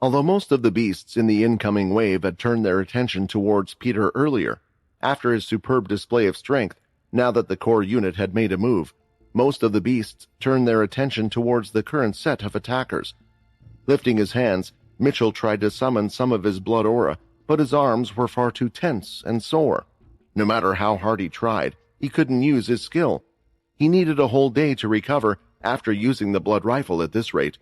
Although most of the beasts in the incoming wave had turned their attention towards Peter earlier, after his superb display of strength, now that the core unit had made a move, most of the beasts turned their attention towards the current set of attackers. Lifting his hands, Mitchell tried to summon some of his blood aura, but his arms were far too tense and sore. No matter how hard he tried, he couldn't use his skill. He needed a whole day to recover after using the blood rifle at this rate.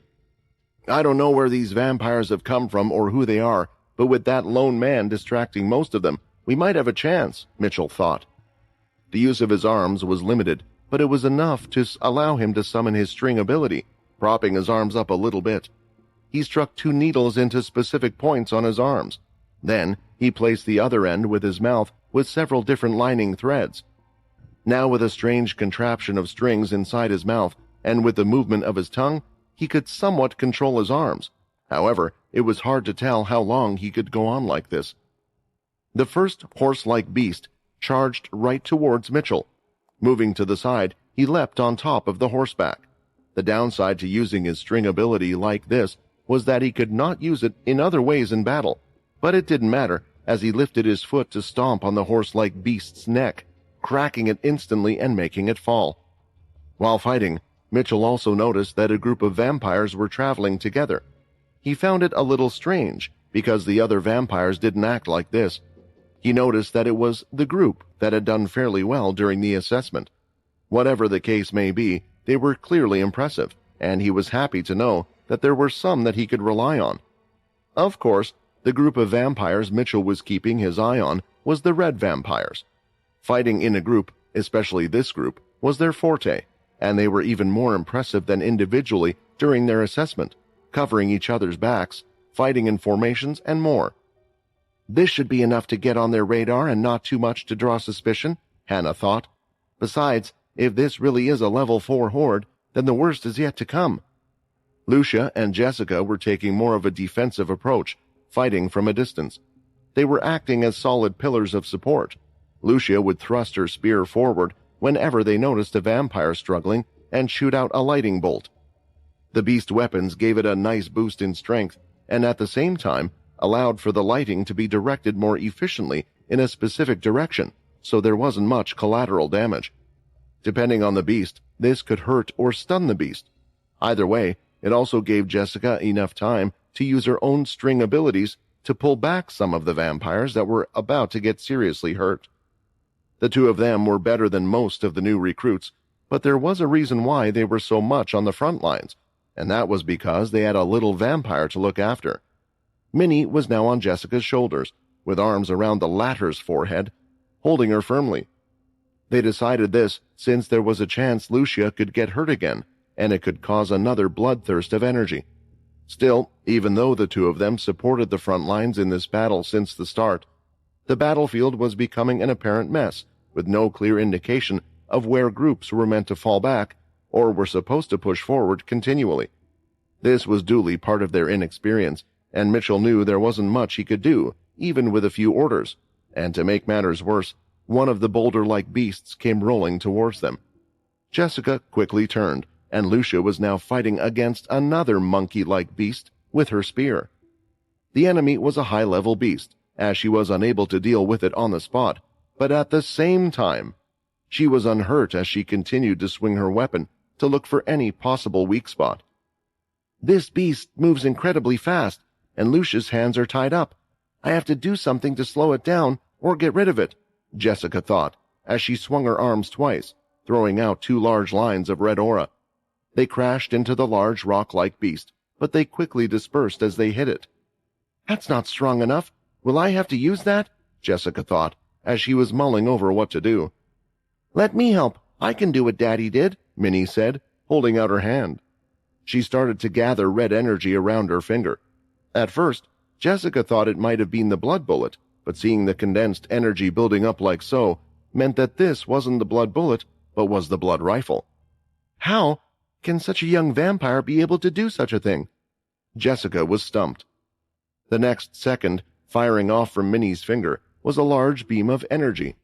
I don't know where these vampires have come from or who they are, but with that lone man distracting most of them, we might have a chance, Mitchell thought. The use of his arms was limited, but it was enough to allow him to summon his string ability, propping his arms up a little bit. He struck 2 needles into specific points on his arms. Then he placed the other end with his mouth with several different lining threads. Now, with a strange contraption of strings inside his mouth and with the movement of his tongue, he could somewhat control his arms. However, it was hard to tell how long he could go on like this. The first horse-like beast charged right towards Mitchell. Moving to the side, he leapt on top of the horseback. The downside to using his string ability like this was that he could not use it in other ways in battle, but it didn't matter as he lifted his foot to stomp on the horse-like beast's neck, cracking it instantly and making it fall. While fighting, Mitchell also noticed that a group of vampires were traveling together. He found it a little strange because the other vampires didn't act like this. He noticed that it was the group that had done fairly well during the assessment. Whatever the case may be, they were clearly impressive, and he was happy to know that there were some that he could rely on. Of course, the group of vampires Mitchell was keeping his eye on was the red vampires. Fighting in a group, especially this group, was their forte, and they were even more impressive than individually during their assessment, covering each other's backs, fighting in formations, and more. This should be enough to get on their radar and not too much to draw suspicion, Hannah thought. Besides, if this really is a level 4 horde, then the worst is yet to come. Lucia and Jessica were taking more of a defensive approach, fighting from a distance. They were acting as solid pillars of support. Lucia would thrust her spear forward whenever they noticed a vampire struggling and shoot out a lightning bolt. The beast weapons gave it a nice boost in strength, and at the same time allowed for the lighting to be directed more efficiently in a specific direction, so there wasn't much collateral damage. Depending on the beast, this could hurt or stun the beast. Either way, it also gave Jessica enough time to use her own string abilities to pull back some of the vampires that were about to get seriously hurt. The 2 of them were better than most of the new recruits, but there was a reason why they were so much on the front lines, and that was because they had a little vampire to look after. Minnie was now on Jessica's shoulders, with arms around the latter's forehead, holding her firmly. They decided this since there was a chance Lucia could get hurt again, and it could cause another bloodthirst of energy. Still, even though the 2 of them supported the front lines in this battle since the start, the battlefield was becoming an apparent mess, with no clear indication of where groups were meant to fall back or were supposed to push forward continually. This was duly part of their inexperience, and Mitchell knew there wasn't much he could do, even with a few orders, and to make matters worse, one of the boulder-like beasts came rolling towards them. Jessica quickly turned, and Lucia was now fighting against another monkey-like beast with her spear. The enemy was a high-level beast, as she was unable to deal with it on the spot, but at the same time, she was unhurt as she continued to swing her weapon to look for any possible weak spot. This beast moves incredibly fast, and Lucia's hands are tied up. I have to do something to slow it down or get rid of it, Jessica thought, as she swung her arms twice, throwing out 2 large lines of red aura. They crashed into the large rock-like beast, but they quickly dispersed as they hit it. That's not strong enough. Will I have to use that? Jessica thought, as she was mulling over what to do. Let me help. I can do what Daddy did, Minnie said, holding out her hand. She started to gather red energy around her finger. At first, Jessica thought it might have been the blood bullet, but seeing the condensed energy building up like so meant that this wasn't the blood bullet, but was the blood rifle. How can such a young vampire be able to do such a thing? Jessica was stumped. The next second, firing off from Minnie's finger, was a large beam of energy.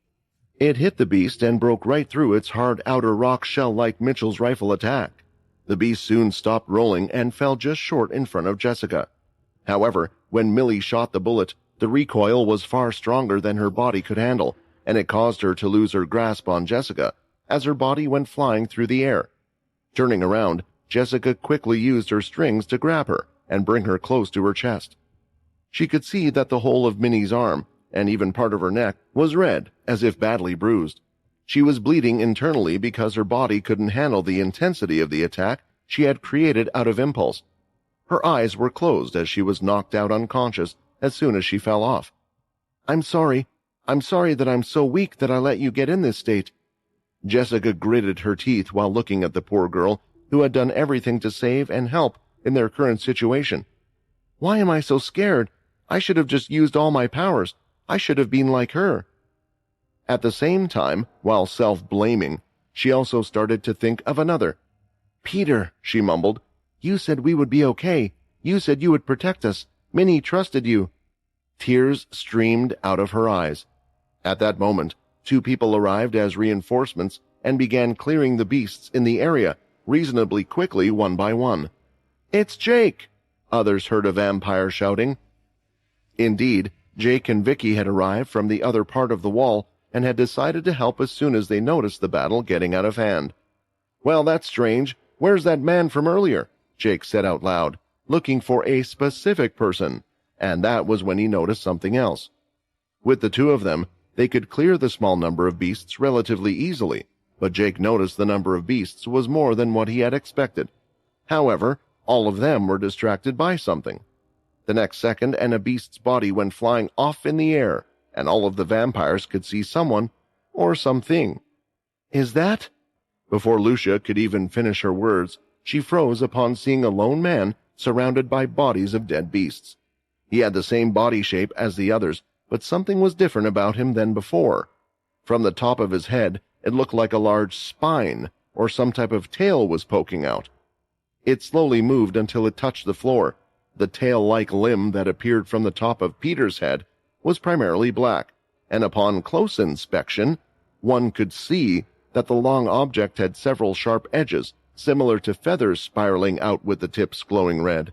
It hit the beast and broke right through its hard outer rock shell like Mitchell's rifle attack. The beast soon stopped rolling and fell just short in front of Jessica. However, when Millie shot the bullet, the recoil was far stronger than her body could handle, and it caused her to lose her grasp on Jessica as her body went flying through the air. Turning around, Jessica quickly used her strings to grab her and bring her close to her chest. She could see that the whole of Minnie's arm, and even part of her neck, was red, as if badly bruised. She was bleeding internally because her body couldn't handle the intensity of the attack she had created out of impulse. Her eyes were closed as she was knocked out unconscious as soon as she fell off. "I'm sorry. I'm sorry that I'm so weak that I let you get in this state." Jessica gritted her teeth while looking at the poor girl who had done everything to save and help in their current situation. "Why am I so scared? I should have just used all my powers. I should have been like her." At the same time, while self-blaming, she also started to think of another. "Peter," she mumbled, "you said we would be okay. You said you would protect us. Minnie trusted you." Tears streamed out of her eyes. At that moment, 2 people arrived as reinforcements and began clearing the beasts in the area reasonably quickly one by one. "It's Jake!" others heard a vampire shouting. Indeed, Jake and Vicky had arrived from the other part of the wall and had decided to help as soon as they noticed the battle getting out of hand. "Well, that's strange. Where's that man from earlier?" Jake said out loud, looking for a specific person, and that was when he noticed something else. With the 2 of them, they could clear the small number of beasts relatively easily, but Jake noticed the number of beasts was more than what he had expected. However, all of them were distracted by something. The next second, and a beast's body went flying off in the air, and all of the vampires could see someone or something. "Is that—" Before Lucia could even finish her words, she froze upon seeing a lone man surrounded by bodies of dead beasts. He had the same body shape as the others, but something was different about him than before. From the top of his head, it looked like a large spine, or some type of tail was poking out. It slowly moved until it touched the floor. The tail-like limb that appeared from the top of Peter's head was primarily black, and upon close inspection, one could see that the long object had several sharp edges, similar to feathers spiraling out with the tips glowing red.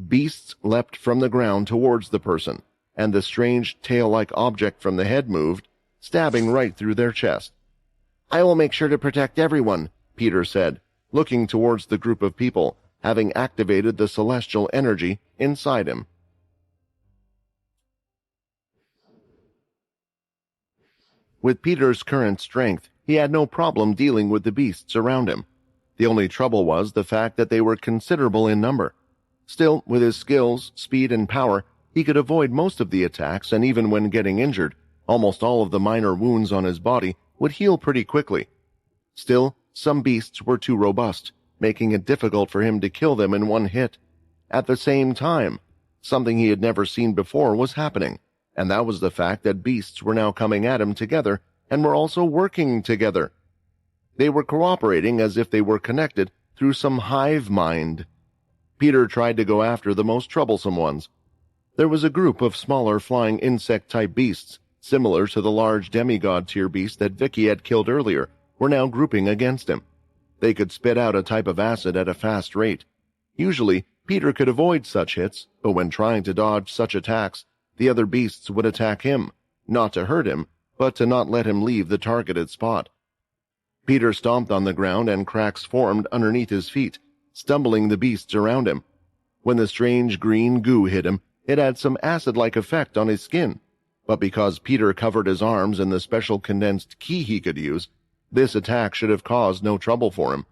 Beasts leapt from the ground towards the person, and the strange tail-like object from the head moved, stabbing right through their chest. "I will make sure to protect everyone," Peter said, looking towards the group of people, having activated the celestial energy inside him. With Peter's current strength, he had no problem dealing with the beasts around him. The only trouble was the fact that they were considerable in number. Still, with his skills, speed, and power, he could avoid most of the attacks, and even when getting injured, almost all of the minor wounds on his body would heal pretty quickly. Still, some beasts were too robust, making it difficult for him to kill them in one hit. At the same time, something he had never seen before was happening, and that was the fact that beasts were now coming at him together and were also working together. They were cooperating as if they were connected through some hive mind. Peter tried to go after the most troublesome ones. There was a group of smaller flying insect-type beasts, similar to the large demigod-tier beast that Vicky had killed earlier, were now grouping against him. They could spit out a type of acid at a fast rate. Usually, Peter could avoid such hits, but when trying to dodge such attacks, the other beasts would attack him, not to hurt him, but to not let him leave the targeted spot. Peter stomped on the ground and cracks formed underneath his feet, stumbling the beasts around him. When the strange green goo hit him, it had some acid-like effect on his skin, but because Peter covered his arms in the special condensed ki he could use, this attack should have caused no trouble for him.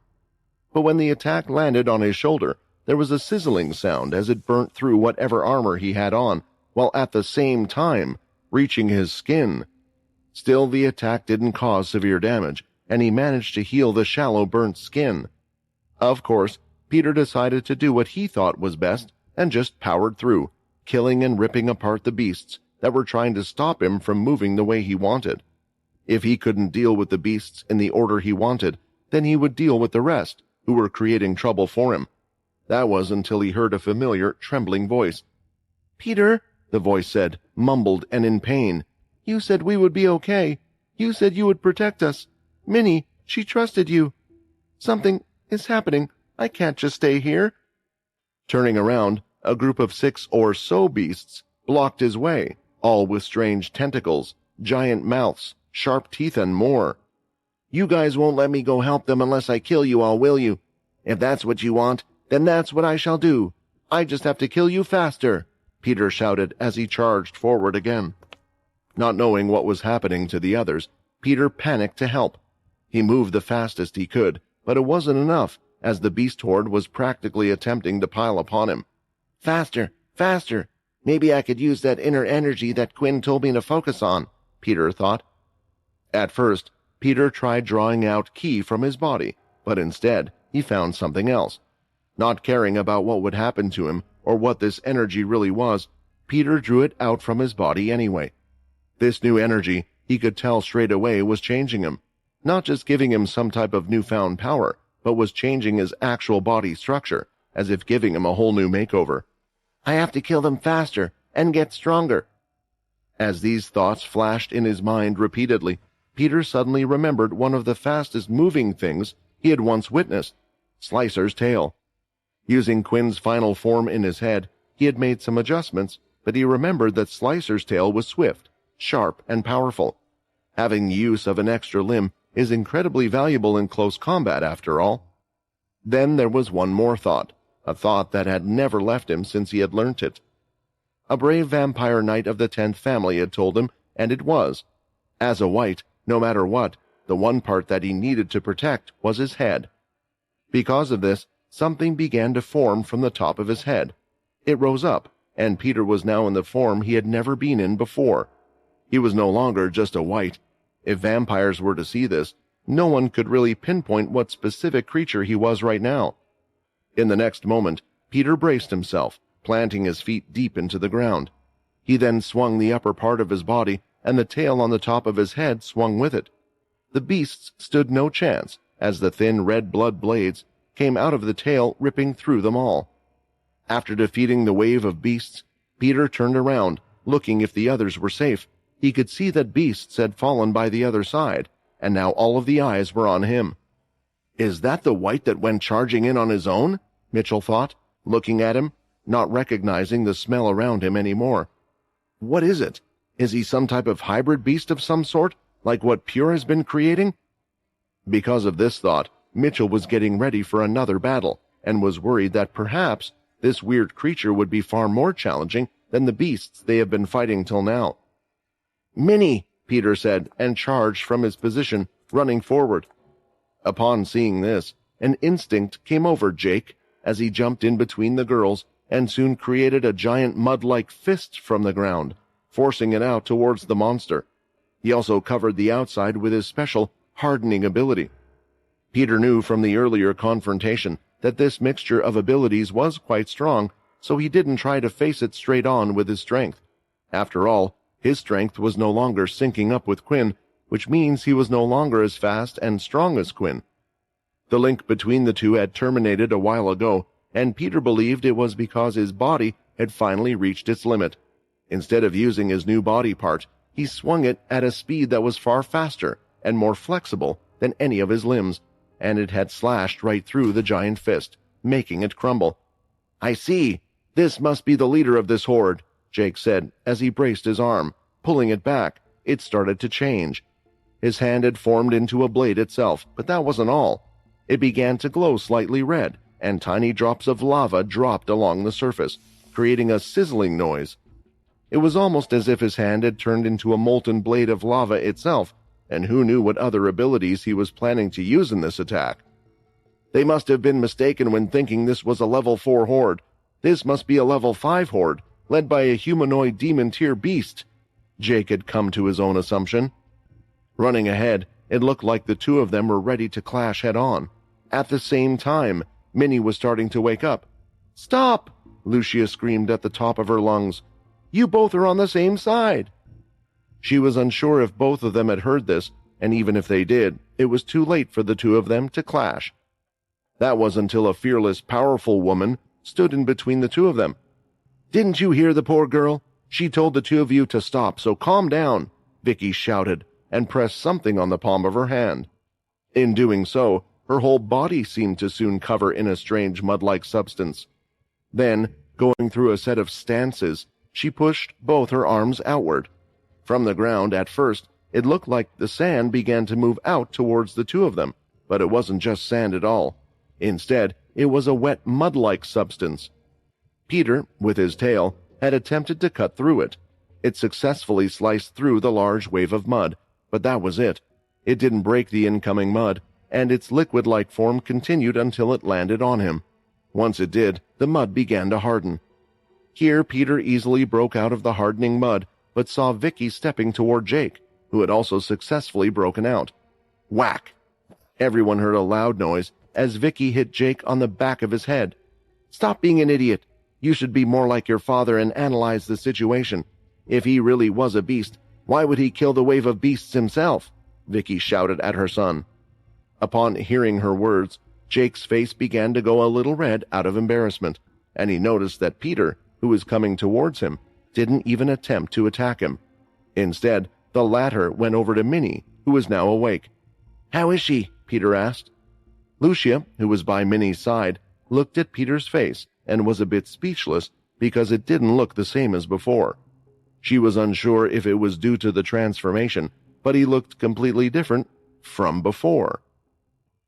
But when the attack landed on his shoulder, there was a sizzling sound as it burnt through whatever armor he had on, while at the same time reaching his skin. Still, the attack didn't cause severe damage, and he managed to heal the shallow burnt skin. Of course, Peter decided to do what he thought was best and just powered through, killing and ripping apart the beasts that were trying to stop him from moving the way he wanted. If he couldn't deal with the beasts in the order he wanted, then he would deal with the rest, who were creating trouble for him. That was until he heard a familiar, trembling voice. "Peter," the voice said, mumbled and in pain, "you said we would be okay. You said you would protect us. Minnie, she trusted you. Something is happening. I can't just stay here." Turning around, a group of 6 or so beasts blocked his way, all with strange tentacles, giant mouths, sharp teeth, and more. "You guys won't let me go help them unless I kill you all, will you? If that's what you want, then that's what I shall do. I just have to kill you faster," Peter shouted as he charged forward again. Not knowing what was happening to the others, Peter panicked to help. He moved the fastest he could, but it wasn't enough, as the beast horde was practically attempting to pile upon him. "Faster, faster! Maybe I could use that inner energy that Quinn told me to focus on," Peter thought. At first, Peter tried drawing out ki from his body, but instead he found something else. Not caring about what would happen to him or what this energy really was, Peter drew it out from his body anyway. This new energy, he could tell straight away, was changing him, not just giving him some type of newfound power, but was changing his actual body structure, as if giving him a whole new makeover. "I have to kill them faster and get stronger." As these thoughts flashed in his mind repeatedly, Peter suddenly remembered one of the fastest moving things he had once witnessed, Slicer's tail. Using Quinn's final form in his head, he had made some adjustments, but he remembered that Slicer's tail was swift, sharp, and powerful. Having the use of an extra limb is incredibly valuable in close combat, after all. Then there was one more thought, a thought that had never left him since he had learnt it. A brave vampire knight of the 10th family had told him, and it was. As a white, no matter what, the one part that he needed to protect was his head. Because of this, something began to form from the top of his head. It rose up, and Peter was now in the form he had never been in before. He was no longer just a white. If vampires were to see this, no one could really pinpoint what specific creature he was right now. In the next moment, Peter braced himself, planting his feet deep into the ground. He then swung the upper part of his body, and the tail on the top of his head swung with it. The beasts stood no chance, as the thin red blood blades came out of the tail, ripping through them all. After defeating the wave of beasts, Peter turned around, looking if the others were safe. He could see that beasts had fallen by the other side, and now all of the eyes were on him. "Is that the white that went charging in on his own?" Mitchell thought, looking at him, not recognizing the smell around him anymore. "What is it? Is he some type of hybrid beast of some sort, like what Pure has been creating?" Because of this thought, Mitchell was getting ready for another battle, and was worried that perhaps this weird creature would be far more challenging than the beasts they have been fighting till now. "Minnie," Peter said, and charged from his position, running forward. Upon seeing this, an instinct came over Jake, as he jumped in between the girls and soon created a giant mud-like fist from the ground, forcing it out towards the monster. He also covered the outside with his special hardening ability. Peter knew from the earlier confrontation that this mixture of abilities was quite strong, so he didn't try to face it straight on with his strength. After all, his strength was no longer syncing up with Quinn, which means he was no longer as fast and strong as Quinn. The link between the two had terminated a while ago, and Peter believed it was because his body had finally reached its limit. Instead of using his new body part, he swung it at a speed that was far faster and more flexible than any of his limbs, and it had slashed right through the giant fist, making it crumble. "I see. This must be the leader of this horde," Jake said as he braced his arm. Pulling it back, it started to change. His hand had formed into a blade itself, but that wasn't all. It began to glow slightly red, and tiny drops of lava dropped along the surface, creating a sizzling noise. It was almost as if his hand had turned into a molten blade of lava itself, and who knew what other abilities he was planning to use in this attack. They must have been mistaken when thinking this was a level 4 horde. This must be a level 5 horde, led by a humanoid demon-tier beast. Jake had come to his own assumption. Running ahead, it looked like the two of them were ready to clash head-on. At the same time, Minnie was starting to wake up. "Stop!" Lucia screamed at the top of her lungs. "You both are on the same side!" She was unsure if both of them had heard this, and even if they did, it was too late for the two of them to clash. That was until a fearless, powerful woman stood in between the two of them. "Didn't you hear the poor girl? She told the two of you to stop, so calm down," Vicky shouted, and pressed something on the palm of her hand. In doing so, her whole body seemed to soon cover in a strange mud-like substance. Then, Going through a set of stances, she pushed both her arms outward. From the ground, at first, it looked like the sand began to move out towards the two of them, but it wasn't just sand at all. Instead, it was a wet mud-like substance. Peter, with his tail, had attempted to cut through it. It successfully sliced through the large wave of mud, but that was it. It didn't break the incoming mud, and its liquid-like form continued until it landed on him. Once it did, the mud began to harden. Here, Peter easily broke out of the hardening mud, but saw Vicky stepping toward Jake, who had also successfully broken out. Whack! Everyone heard a loud noise as Vicky hit Jake on the back of his head. "Stop being an idiot. You should be more like your father and analyze the situation. If he really was a beast, why would he kill the wave of beasts himself?" Vicky shouted at her son. Upon hearing her words, Jake's face began to go a little red out of embarrassment, and he noticed that Peter, who was coming towards him, didn't even attempt to attack him. Instead, the latter went over to Minnie, who was now awake. "How is she?" Peter asked. Lucia, who was by Minnie's side, looked at Peter's face and was a bit speechless because it didn't look the same as before. She was unsure if it was due to the transformation, but he looked completely different from before.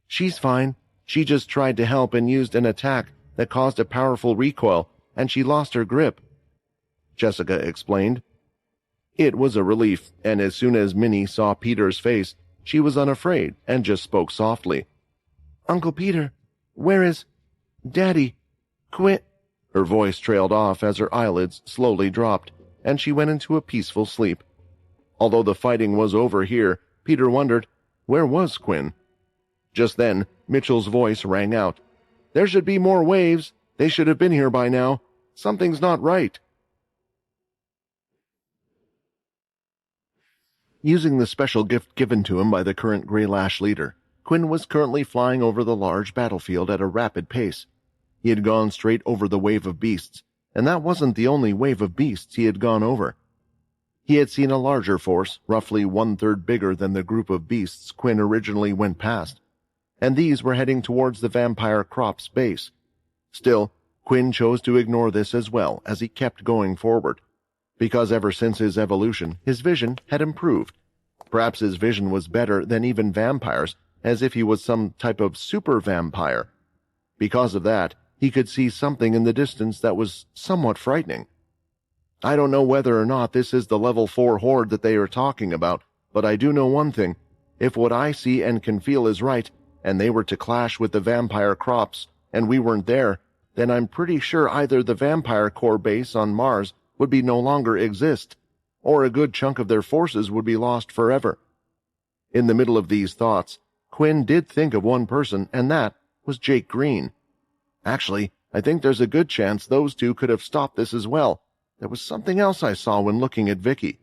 "She's fine. She just tried to help and used an attack that caused a powerful recoil, and she lost her grip," Jessica explained. It was a relief, and as soon as Minnie saw Peter's face, she was unafraid and just spoke softly. "Uncle Peter, where is Daddy? Quit." Her voice trailed off as her eyelids slowly dropped, and she went into a peaceful sleep. Although the fighting was over here, Peter wondered, where was Quinn? Just then, Mitchell's voice rang out. "There should be more waves. They should have been here by now. Something's not right." Using the special gift given to him by the current Grey Lash leader, Quinn was currently flying over the large battlefield at a rapid pace. He had gone straight over the wave of beasts, and that wasn't the only wave of beasts he had gone over. He had seen a larger force, roughly one-third bigger than the group of beasts Quinn originally went past, and these were heading towards the vampire crop's base. Still, Quinn chose to ignore this as well as he kept going forward, because ever since his evolution, his vision had improved. Perhaps his vision was better than even vampires, as if he was some type of super vampire. Because of that, he could see something in the distance that was somewhat frightening. I don't know whether or not this is the level 4 horde that they are talking about, but I do know one thing. If what I see and can feel is right, and they were to clash with the vampire crops, and we weren't there, then I'm pretty sure either the vampire core base on Mars would be no longer exist, or a good chunk of their forces would be lost forever. In the middle of these thoughts, Quinn did think of one person, and that was Jake Green. Actually, I think there's a good chance those two could have stopped this as well. There was something else I saw when looking at Vicky.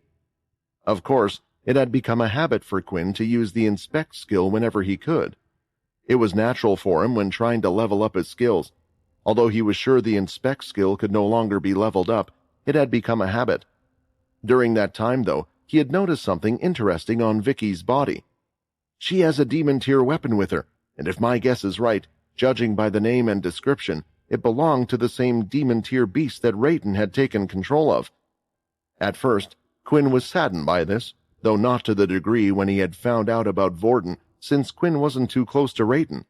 Of course, it had become a habit for Quinn to use the inspect skill whenever he could. It was natural for him when trying to level up his skills. Although he was sure the inspect skill could no longer be leveled up, it had become a habit. During that time, though, he had noticed something interesting on Vicky's body. She has a demon tier weapon with her, and if my guess is right, judging by the name and description, it belonged to the same demon tier beast that Rayton had taken control of. At first, Quinn was saddened by this, though not to the degree when he had found out about Vorden, since Quinn wasn't too close to Rayton.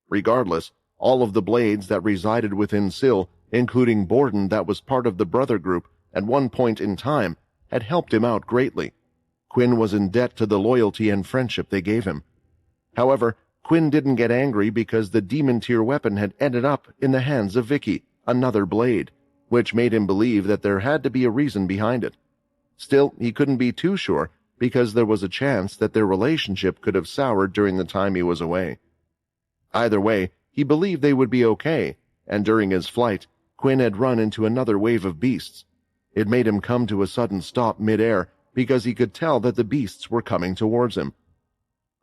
Regardless, all of the blades that resided within Syl, including Borden that was part of the brother group at one point in time, had helped him out greatly. Quinn was in debt to the loyalty and friendship they gave him. However, Quinn didn't get angry because the demon tier weapon had ended up in the hands of Vicky, another blade, which made him believe that there had to be a reason behind it. Still, he couldn't be too sure because there was a chance that their relationship could have soured during the time he was away. Either way, he believed they would be okay, and during his flight, Quinn had run into another wave of beasts. It made him come to a sudden stop mid-air because he could tell that the beasts were coming towards him.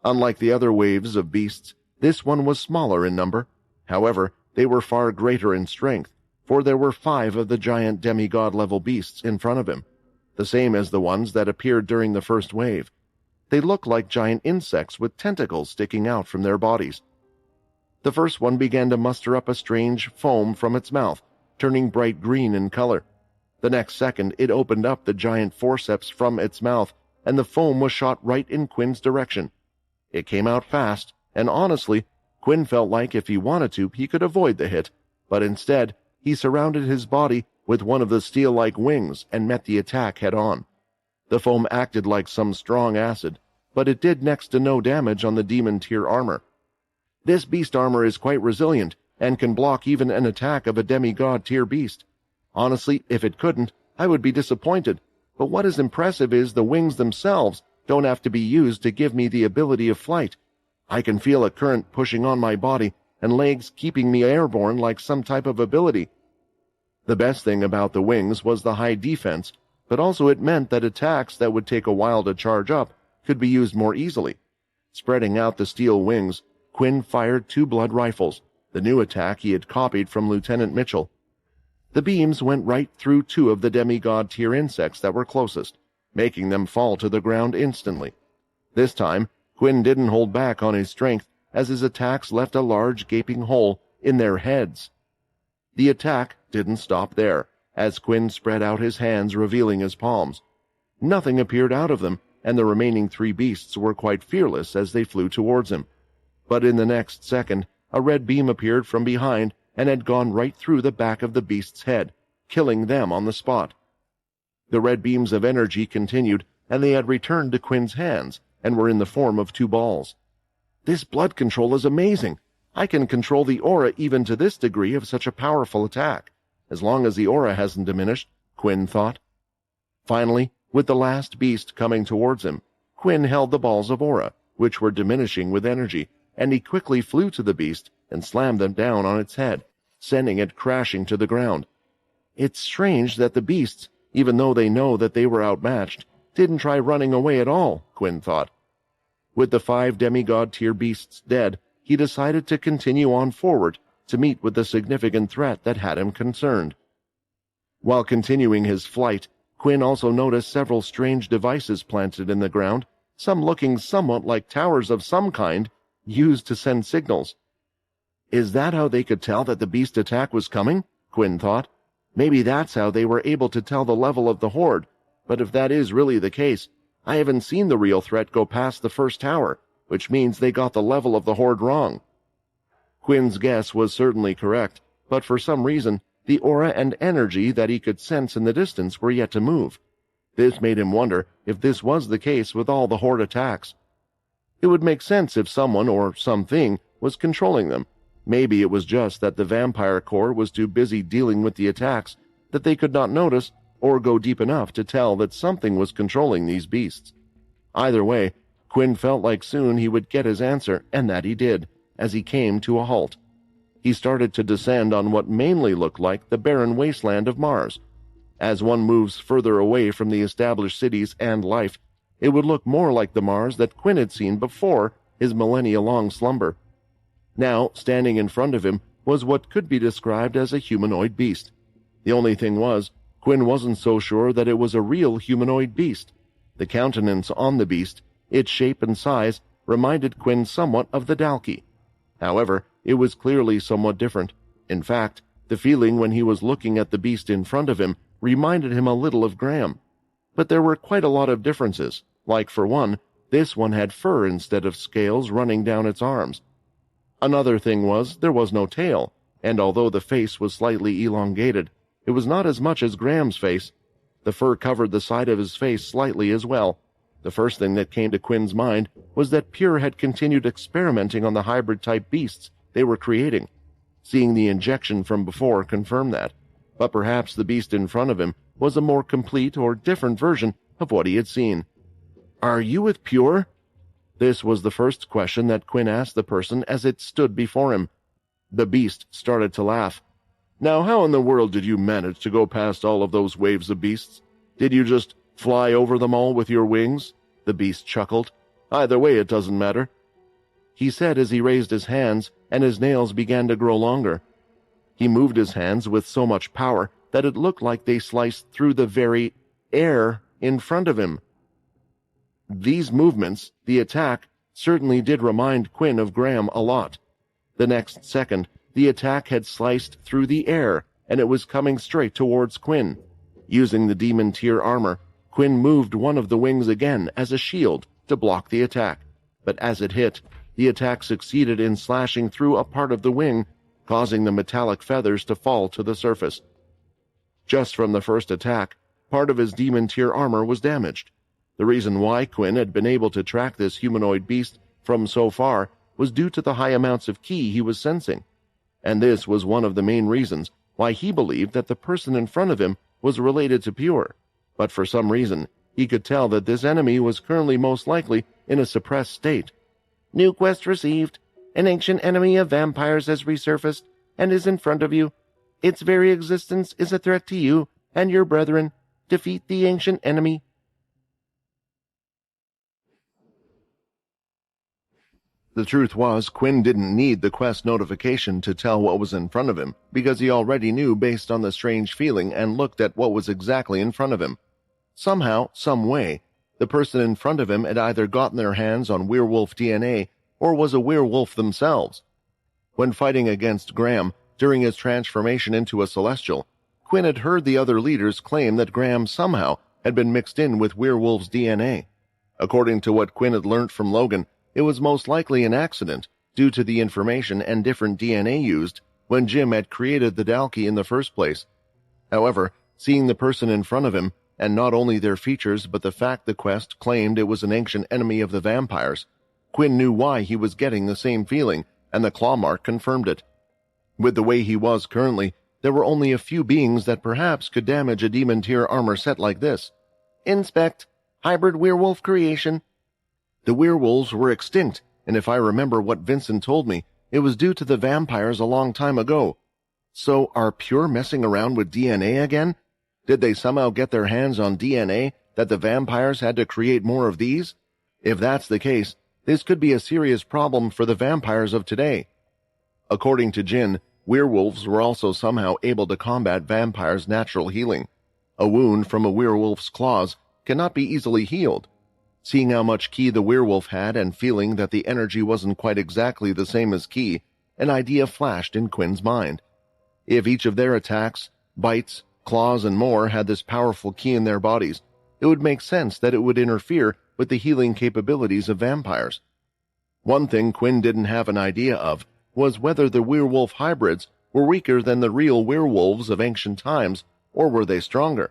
Unlike the other waves of beasts, this one was smaller in number. However, they were far greater in strength, for there were 5 of the giant demigod-level beasts in front of him, the same as the ones that appeared during the first wave. They looked like giant insects with tentacles sticking out from their bodies. The first one began to muster up a strange foam from its mouth, turning bright green in color. The next second, it opened up the giant forceps from its mouth, and the foam was shot right in Quinn's direction. It came out fast, and honestly, Quinn felt like if he wanted to, he could avoid the hit, but instead, he surrounded his body with one of the steel-like wings and met the attack head-on. The foam acted like some strong acid, but it did next to no damage on the demon-tier armor. This beast armor is quite resilient and can block even an attack of a demigod-tier beast. Honestly, if it couldn't, I would be disappointed, but what is impressive is the wings themselves don't have to be used to give me the ability of flight. I can feel a current pushing on my body and legs keeping me airborne like some type of ability. The best thing about the wings was the high defense, but also it meant that attacks that would take a while to charge up could be used more easily. Spreading out the steel wings, Quinn fired 2 blood rifles, the new attack he had copied from Lieutenant Mitchell. The beams went right through 2 of the demigod-tier insects that were closest, making them fall to the ground instantly. This time, Quinn didn't hold back on his strength, as his attacks left a large gaping hole in their heads. The attack didn't stop there, as Quinn spread out his hands, revealing his palms. Nothing appeared out of them, and the remaining 3 beasts were quite fearless as they flew towards him. But in the next second, a red beam appeared from behind and had gone right through the back of the beast's head, killing them on the spot. The red beams of energy continued, and they had returned to Quinn's hands and were in the form of 2 balls. This blood control is amazing. I can control the aura even to this degree of such a powerful attack, as long as the aura hasn't diminished, Quinn thought. Finally, with the last beast coming towards him, Quinn held the balls of aura, which were diminishing with energy, and he quickly flew to the beast and slammed them down on its head, sending it crashing to the ground. It's strange that the beasts, even though they know that they were outmatched, didn't try running away at all, Quinn thought. With the 5 demigod-tier beasts dead, he decided to continue on forward to meet with the significant threat that had him concerned. While continuing his flight, Quinn also noticed several strange devices planted in the ground, some looking somewhat like towers of some kind, used to send signals. Is that how they could tell that the beast attack was coming? Quinn thought. Maybe that's how they were able to tell the level of the horde, but if that is really the case, I haven't seen the real threat go past the first tower, which means they got the level of the horde wrong. Quinn's guess was certainly correct, but for some reason, the aura and energy that he could sense in the distance were yet to move. This made him wonder if this was the case with all the horde attacks. It would make sense if someone or something was controlling them. Maybe it was just that the vampire corps was too busy dealing with the attacks that they could not notice or go deep enough to tell that something was controlling these beasts. Either way, Quinn felt like soon he would get his answer, and that he did, as he came to a halt. He started to descend on what mainly looked like the barren wasteland of Mars. As one moves further away from the established cities and life, it would look more like the Mars that Quinn had seen before his millennia-long slumber. Now, standing in front of him was what could be described as a humanoid beast. The only thing was, Quinn wasn't so sure that it was a real humanoid beast. The countenance on the beast, its shape and size, reminded Quinn somewhat of the Dalki. However, it was clearly somewhat different. In fact, the feeling when he was looking at the beast in front of him reminded him a little of Graham. But there were quite a lot of differences. Like, for one, this one had fur instead of scales running down its arms. Another thing was, there was no tail, and although the face was slightly elongated, it was not as much as Graham's face. The fur covered the side of his face slightly as well. The first thing that came to Quinn's mind was that Pure had continued experimenting on the hybrid-type beasts they were creating. Seeing the injection from before confirmed that, but perhaps the beast in front of him was a more complete or different version of what he had seen. "Are you with Pure?" This was the first question that Quinn asked the person as it stood before him. The beast started to laugh. "Now how in the world did you manage to go past all of those waves of beasts? Did you just fly over them all with your wings?" The beast chuckled. "Either way, it doesn't matter," he said as he raised his hands, and his nails began to grow longer. He moved his hands with so much power that it looked like they sliced through the very air in front of him. These movements, the attack, certainly did remind Quinn of Graham a lot. The next second, the attack had sliced through the air and it was coming straight towards Quinn. Using the demon tier armor, Quinn moved one of the wings again as a shield to block the attack, but as it hit, the attack succeeded in slashing through a part of the wing, causing the metallic feathers to fall to the surface. Just from the first attack, part of his demon tier armor was damaged. The reason why Quinn had been able to track this humanoid beast from so far was due to the high amounts of ki he was sensing, and this was one of the main reasons why he believed that the person in front of him was related to Pure. But for some reason, he could tell that this enemy was currently most likely in a suppressed state. New quest received. An ancient enemy of vampires has resurfaced and is in front of you. Its very existence is a threat to you and your brethren. Defeat the ancient enemy. The truth was, Quinn didn't need the quest notification to tell what was in front of him, because he already knew based on the strange feeling and looked at what was exactly in front of him. Somehow, some way, the person in front of him had either gotten their hands on werewolf DNA or was a werewolf themselves. When fighting against Graham during his transformation into a celestial, Quinn had heard the other leaders claim that Graham somehow had been mixed in with werewolf's DNA. According to what Quinn had learnt from Logan, it was most likely an accident due to the information and different DNA used when Jim had created the Dalki in the first place. However, seeing the person in front of him, and not only their features but the fact the quest claimed it was an ancient enemy of the vampires, Quinn knew why he was getting the same feeling, and the claw mark confirmed it. With the way he was currently, there were only a few beings that perhaps could damage a demon tier armor set like this. Inspect. Hybrid werewolf creation. The werewolves were extinct, and if I remember what Vincent told me, it was due to the vampires a long time ago. So are Pure messing around with DNA again? Did they somehow get their hands on DNA that the vampires had to create more of these? If that's the case, this could be a serious problem for the vampires of today. According to Jin, werewolves were also somehow able to combat vampires' natural healing. A wound from a werewolf's claws cannot be easily healed. Seeing how much ki the werewolf had and feeling that the energy wasn't quite exactly the same as ki, an idea flashed in Quinn's mind. If each of their attacks, bites, claws, and more had this powerful ki in their bodies, it would make sense that it would interfere with the healing capabilities of vampires. One thing Quinn didn't have an idea of was whether the werewolf hybrids were weaker than the real werewolves of ancient times, or were they stronger?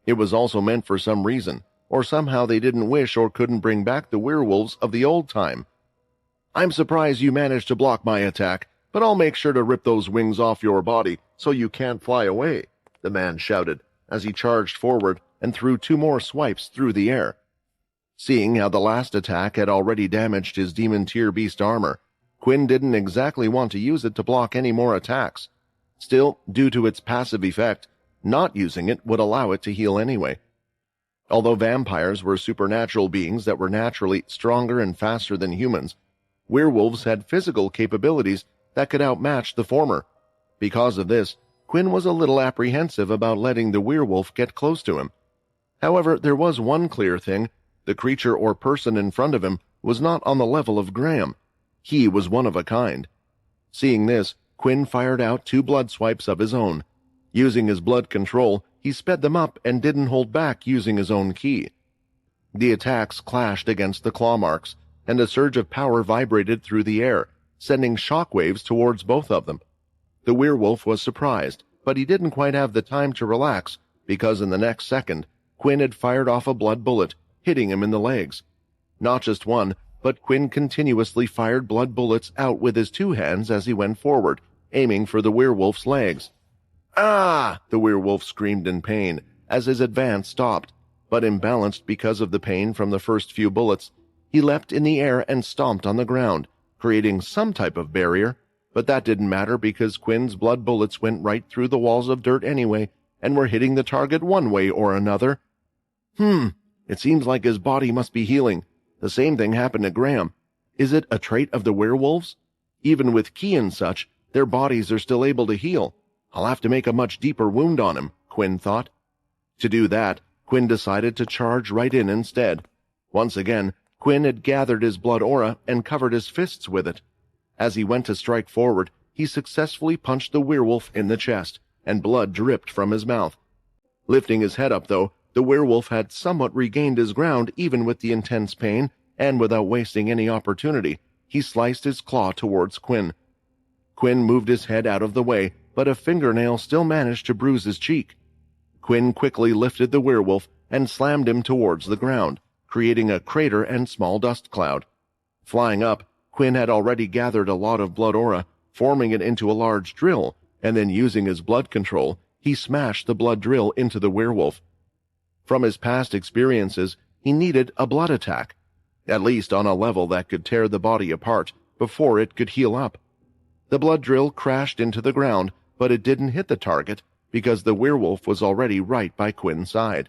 It was also meant for some reason, or somehow they didn't wish or couldn't bring back the werewolves of the old time. I'm surprised you managed to block my attack, but I'll make sure to rip those wings off your body so you can't fly away, the man shouted as he charged forward and threw 2 more swipes through the air. Seeing how the last attack had already damaged his demon tier beast armor, Quinn didn't exactly want to use it to block any more attacks. Still, due to its passive effect, not using it would allow it to heal anyway. Although vampires were supernatural beings that were naturally stronger and faster than humans, werewolves had physical capabilities that could outmatch the former. Because of this, Quinn was a little apprehensive about letting the werewolf get close to him. However, there was one clear thing. The creature or person in front of him was not on the level of Graham. He was one of a kind. Seeing this, Quinn fired out 2 blood swipes of his own. Using his blood control, he sped them up and didn't hold back using his own ki. The attacks clashed against the claw marks, and a surge of power vibrated through the air, sending shockwaves towards both of them. The werewolf was surprised, but he didn't quite have the time to relax, because in the next second, Quinn had fired off a blood bullet, hitting him in the legs. Not just one, but Quinn continuously fired blood bullets out with his 2 hands as he went forward, aiming for the werewolf's legs. Ah! The werewolf screamed in pain as his advance stopped, but imbalanced because of the pain from the first few bullets, he leapt in the air and stomped on the ground, creating some type of barrier, but that didn't matter because Quinn's blood bullets went right through the walls of dirt anyway and were hitting the target one way or another. It seems like his body must be healing. The same thing happened to Graham. Is it a trait of the werewolves? Even with ki and such, their bodies are still able to heal. I'll have to make a much deeper wound on him, Quinn thought. To do that, Quinn decided to charge right in instead. Once again, Quinn had gathered his blood aura and covered his fists with it. As he went to strike forward, he successfully punched the werewolf in the chest, and blood dripped from his mouth. Lifting his head up, though, the werewolf had somewhat regained his ground even with the intense pain, and without wasting any opportunity, he sliced his claw towards Quinn. Quinn moved his head out of the way, but a fingernail still managed to bruise his cheek. Quinn quickly lifted the werewolf and slammed him towards the ground, creating a crater and small dust cloud. Flying up, Quinn had already gathered a lot of blood aura, forming it into a large drill, and then using his blood control, he smashed the blood drill into the werewolf. From his past experiences, he needed a blood attack, at least on a level that could tear the body apart before it could heal up. The blood drill crashed into the ground, but it didn't hit the target because the werewolf was already right by Quinn's side.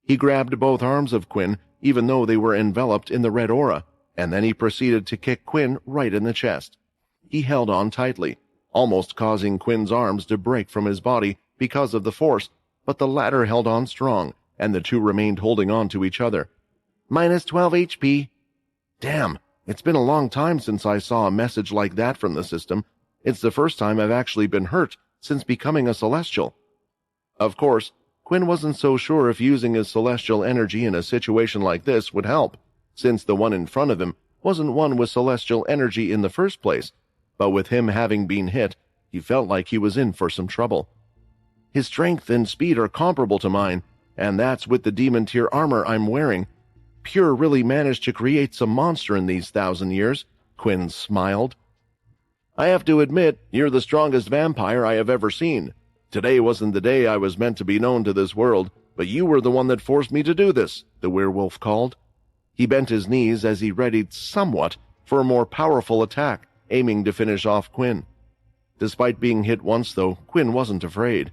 He grabbed both arms of Quinn, even though they were enveloped in the red aura, and then he proceeded to kick Quinn right in the chest. He held on tightly, almost causing Quinn's arms to break from his body because of the force, but the latter held on strong, and the two remained holding on to each other. "Minus 12 HP. Damn, it's been a long time since I saw a message like that from the system. It's the first time I've actually been hurt since becoming a Celestial. Of course, Quinn wasn't so sure if using his celestial energy in a situation like this would help, since the one in front of him wasn't one with celestial energy in the first place, but with him having been hit, he felt like he was in for some trouble. His strength and speed are comparable to mine, and that's with the demon tier armor I'm wearing. Pure really managed to create some monster in these 1,000 years, Quinn smiled. I have to admit, you're the strongest vampire I have ever seen. Today wasn't the day I was meant to be known to this world, but you were the one that forced me to do this, the werewolf called. He bent his knees as he readied somewhat for a more powerful attack, aiming to finish off Quinn. Despite being hit once, though, Quinn wasn't afraid.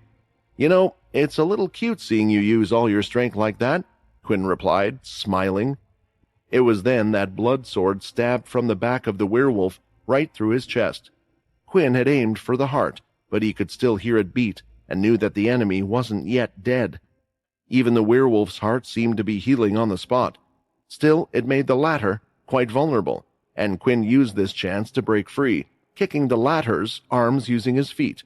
You know, it's a little cute seeing you use all your strength like that, Quinn replied, smiling. It was then that blood sword stabbed from the back of the werewolf right through his chest. Quinn had aimed for the heart, but he could still hear it beat and knew that the enemy wasn't yet dead. Even the werewolf's heart seemed to be healing on the spot. Still, it made the latter quite vulnerable, and Quinn used this chance to break free, kicking the latter's arms using his feet.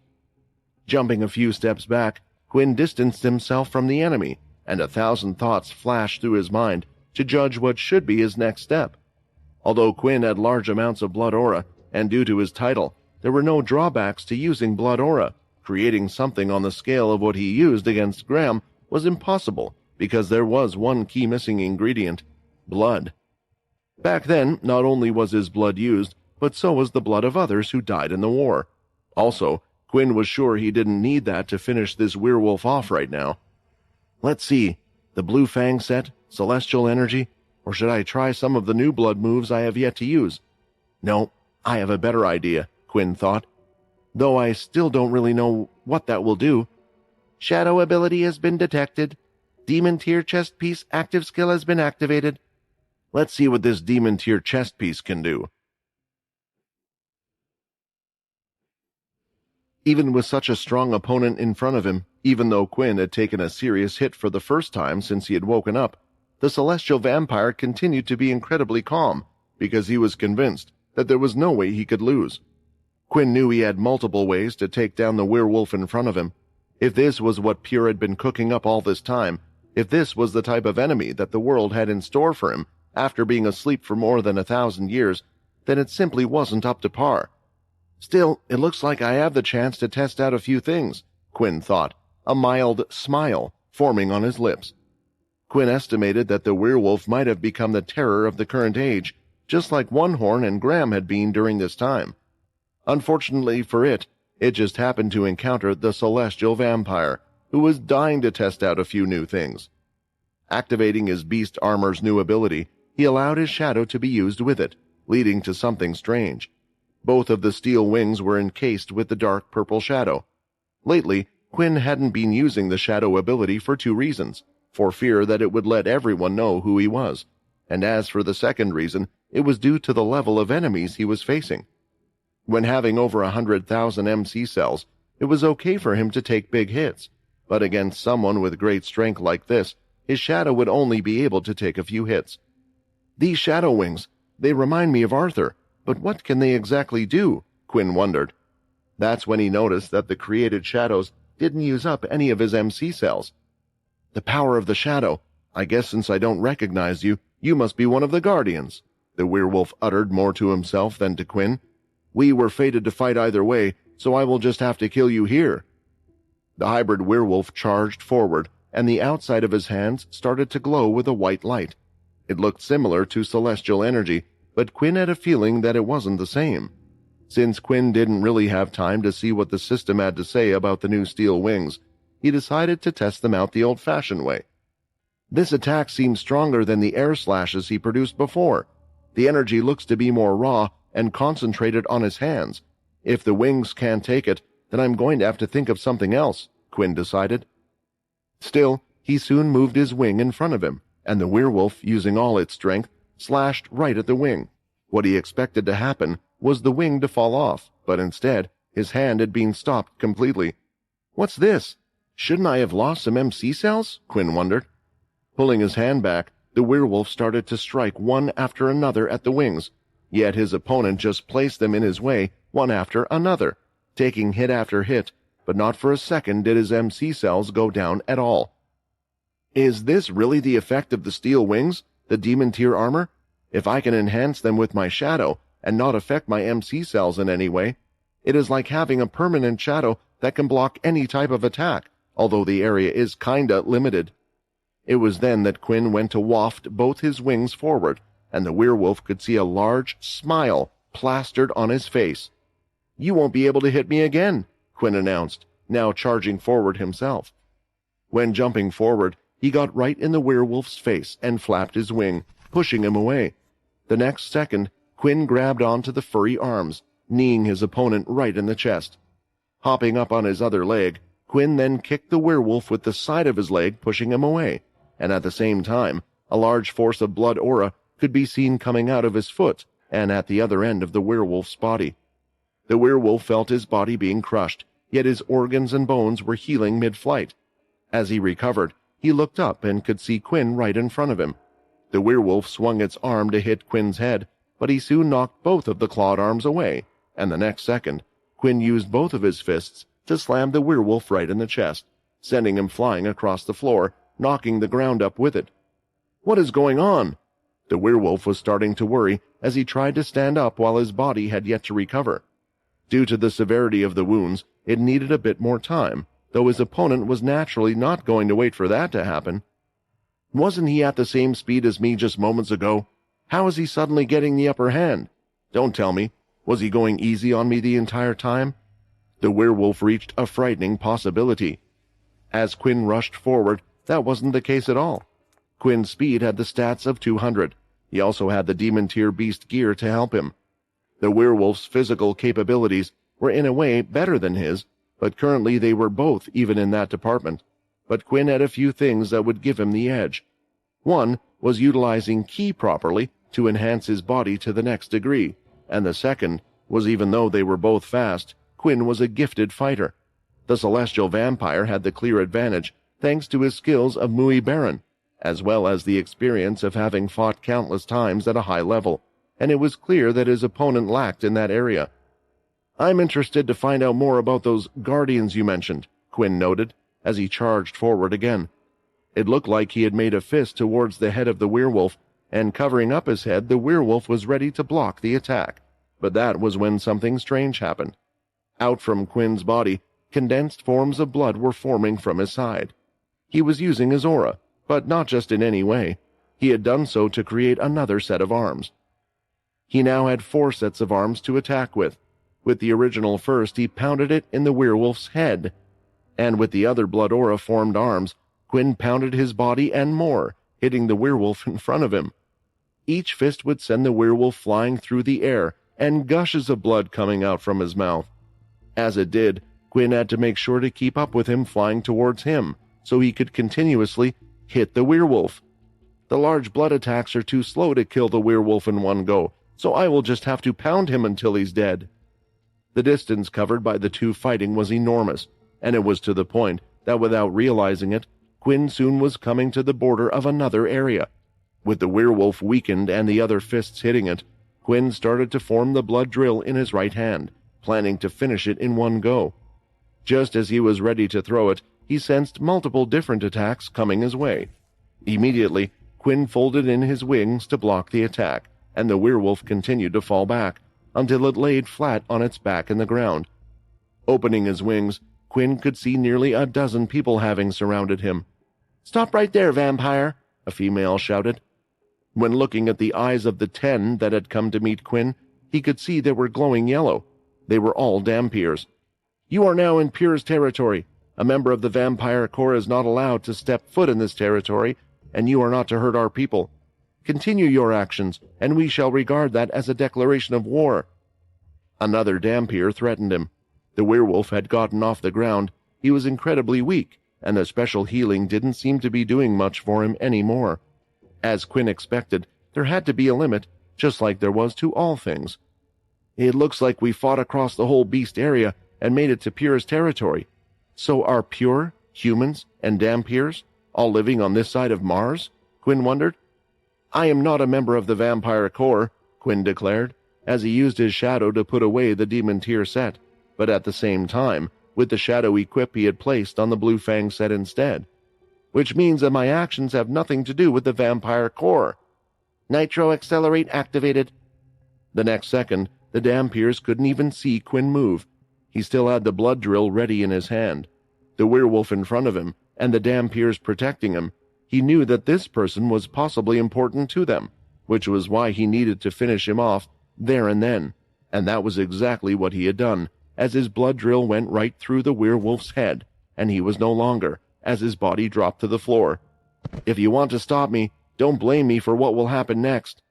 Jumping a few steps back, Quinn distanced himself from the enemy, and 1,000 thoughts flashed through his mind to judge what should be his next step. Although Quinn had large amounts of blood aura, and due to his title, there were no drawbacks to using blood aura. Creating something on the scale of what he used against Graham was impossible because there was one key missing ingredient: blood. Back then, not only was his blood used, but so was the blood of others who died in the war. Also, Quinn was sure he didn't need that to finish this werewolf off right now. Let's see, the Blue Fang set, celestial energy, or should I try some of the new blood moves I have yet to use? No, I have a better idea, Quinn thought, though I still don't really know what that will do. Shadow ability has been detected. Demon tier chest piece active skill has been activated. Let's see what this demon tier chest piece can do. Even with such a strong opponent in front of him, even though Quinn had taken a serious hit for the first time since he had woken up, the celestial vampire continued to be incredibly calm because he was convinced that there was no way he could lose. Quinn knew he had multiple ways to take down the werewolf in front of him. If this was what Pure had been cooking up all this time, if this was the type of enemy that the world had in store for him after being asleep for more than 1,000 years, then it simply wasn't up to par. Still, it looks like I have the chance to test out a few things, Quinn thought, a mild smile forming on his lips. Quinn estimated that the werewolf might have become the terror of the current age, just like One Horn and Graham had been during this time. Unfortunately for it, it just happened to encounter the celestial vampire, who was dying to test out a few new things. Activating his beast armor's new ability, he allowed his shadow to be used with it, leading to something strange. Both of the steel wings were encased with the dark purple shadow. Lately, Quinn hadn't been using the shadow ability for two reasons: for fear that it would let everyone know who he was, and as for the second reason, it was due to the level of enemies he was facing. When having over 100,000 MC cells, it was okay for him to take big hits, but against someone with great strength like this, his shadow would only be able to take a few hits. These shadow wings, they remind me of Arthur, but what can they exactly do? Quinn wondered. That's when he noticed that the created shadows didn't use up any of his MC cells. "The power of the shadow. I guess since I don't recognize you, you must be one of the guardians," the werewolf uttered more to himself than to Quinn. "We were fated to fight either way, so I will just have to kill you here." The hybrid werewolf charged forward, and the outside of his hands started to glow with a white light. It looked similar to celestial energy, but Quinn had a feeling that it wasn't the same. Since Quinn didn't really have time to see what the system had to say about the new steel wings, he decided to test them out the old-fashioned way. "This attack seems stronger than the air slashes he produced before. The energy looks to be more raw and concentrated on his hands. If the wings can't take it, then I'm going to have to think of something else," Quinn decided. Still, he soon moved his wing in front of him, and the werewolf, using all its strength, slashed right at the wing. What he expected to happen was the wing to fall off, but instead, his hand had been stopped completely. "What's this? Shouldn't I have lost some MC cells?" Quinn wondered. Pulling his hand back, the werewolf started to strike one after another at the wings, yet his opponent just placed them in his way, one after another, taking hit after hit, but not for a second did his MC cells go down at all. "Is this really the effect of the steel wings, the demon tier armor? If I can enhance them with my shadow and not affect my MC cells in any way, it is like having a permanent shadow that can block any type of attack, although the area is kinda limited." It was then that Quinn went to waft both his wings forward, and the werewolf could see a large smile plastered on his face. "You won't be able to hit me again," Quinn announced, now charging forward himself. When jumping forward, he got right in the werewolf's face and flapped his wing, pushing him away. The next second, Quinn grabbed onto the furry arms, kneeing his opponent right in the chest. Hopping up on his other leg, Quinn then kicked the werewolf with the side of his leg, pushing him away, and at the same time, a large force of blood aura could be seen coming out of his foot and at the other end of the werewolf's body. The werewolf felt his body being crushed, yet his organs and bones were healing mid-flight. As he recovered, he looked up and could see Quinn right in front of him. The werewolf swung its arm to hit Quinn's head, but he soon knocked both of the clawed arms away, and the next second, Quinn used both of his fists to slam the werewolf right in the chest, sending him flying across the floor, knocking the ground up with it. "What is going on?" The werewolf was starting to worry as he tried to stand up while his body had yet to recover. Due to the severity of the wounds, it needed a bit more time, though his opponent was naturally not going to wait for that to happen. "Wasn't he at the same speed as me just moments ago? How is he suddenly getting the upper hand? Don't tell me. Was he going easy on me the entire time?" The werewolf reached a frightening possibility. As Quinn rushed forward, that wasn't the case at all. Quinn's speed had the stats of 200. He also had the demon tier beast gear to help him. The werewolf's physical capabilities were in a way better than his, but currently they were both even in that department. But Quinn had a few things that would give him the edge. One was utilizing ki properly to enhance his body to the next degree, and the second was, even though they were both fast, Quinn was a gifted fighter. The celestial vampire had the clear advantage thanks to his skills of Mui Baron, as well as the experience of having fought countless times at a high level, and it was clear that his opponent lacked in that area. "I'm interested to find out more about those guardians you mentioned," Quinn noted, as he charged forward again. It looked like he had made a fist towards the head of the werewolf, and covering up his head, the werewolf was ready to block the attack. But that was when something strange happened. Out from Quinn's body, condensed forms of blood were forming from his side. He was using his aura, but not just in any way. He had done so to create another set of arms. He now had 4 sets of arms to attack with. With the original first, he pounded it in the werewolf's head, and with the other blood aura-formed arms, Quinn pounded his body and more, hitting the werewolf in front of him. Each fist would send the werewolf flying through the air, and gushes of blood coming out from his mouth. As it did, Quinn had to make sure to keep up with him flying towards him, so he could continuously hit the werewolf. "The large blood attacks are too slow to kill the werewolf in one go, so I will just have to pound him until he's dead." The distance covered by the two fighting was enormous, and it was to the point that without realizing it, Quinn soon was coming to the border of another area. With the werewolf weakened and the other fists hitting it, Quinn started to form the blood drill in his right hand, planning to finish it in one go. Just as he was ready to throw it, he sensed multiple different attacks coming his way. Immediately, Quinn folded in his wings to block the attack, and the werewolf continued to fall back until it laid flat on its back in the ground. Opening his wings, Quinn could see nearly a dozen people having surrounded him. "Stop right there, vampire," a female shouted. When looking at the eyes of the 10 that had come to meet Quinn, he could see they were glowing yellow. They were all Dhampirs. "You are now in Pure's territory. A member of the Vampire Corps is not allowed to step foot in this territory, and you are not to hurt our people. Continue your actions, and we shall regard that as a declaration of war." Another Dhampir threatened him. The werewolf had gotten off the ground. He was incredibly weak, and the special healing didn't seem to be doing much for him anymore. As Quinn expected, there had to be a limit, just like there was to all things. "It looks like we fought across the whole beast area and made it to Pure's territory. So are Pure, humans, and Dhampirs all living on this side of Mars?" Quinn wondered. "I am not a member of the Vampire Corps," Quinn declared, as he used his shadow to put away the Demon Tier set, but at the same time, with the shadow equip he had placed on the Blue Fang set instead. "Which means that my actions have nothing to do with the Vampire Corps." "Nitro Accelerate activated." The next second, the Dhampirs couldn't even see Quinn move. He still had the blood drill ready in his hand. The werewolf in front of him, and the Dhampirs protecting him. He knew that this person was possibly important to them, which was why he needed to finish him off there and then, and that was exactly what he had done, as his blood drill went right through the werewolf's head, and he was no longer, as his body dropped to the floor. "If you want to stop me, don't blame me for what will happen next."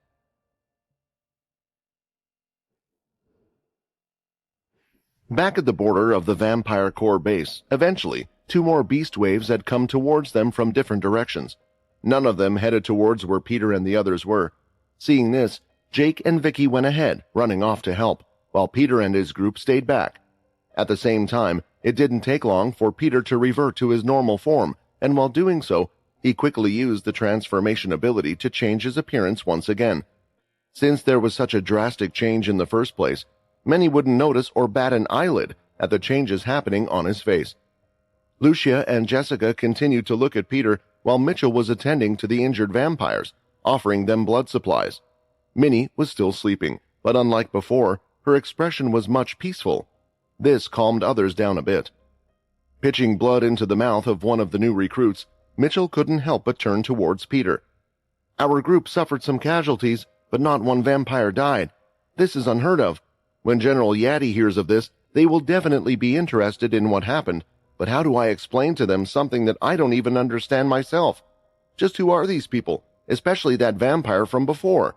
Back at the border of the Vampire Corps base, eventually, 2 more beast waves had come towards them from different directions. None of them headed towards where Peter and the others were. Seeing this, Jake and Vicky went ahead, running off to help, while Peter and his group stayed back. At the same time, it didn't take long for Peter to revert to his normal form, and while doing so, he quickly used the transformation ability to change his appearance once again. Since there was such a drastic change in the first place, many wouldn't notice or bat an eyelid at the changes happening on his face. Lucia and Jessica continued to look at Peter while Mitchell was attending to the injured vampires, offering them blood supplies. Minnie was still sleeping, but unlike before, her expression was much peaceful. This calmed others down a bit. Pitching blood into the mouth of one of the new recruits, Mitchell couldn't help but turn towards Peter. "Our group suffered some casualties, but not one vampire died. This is unheard of. When General Yaddy hears of this, they will definitely be interested in what happened, but how do I explain to them something that I don't even understand myself? Just who are these people, especially that vampire from before?"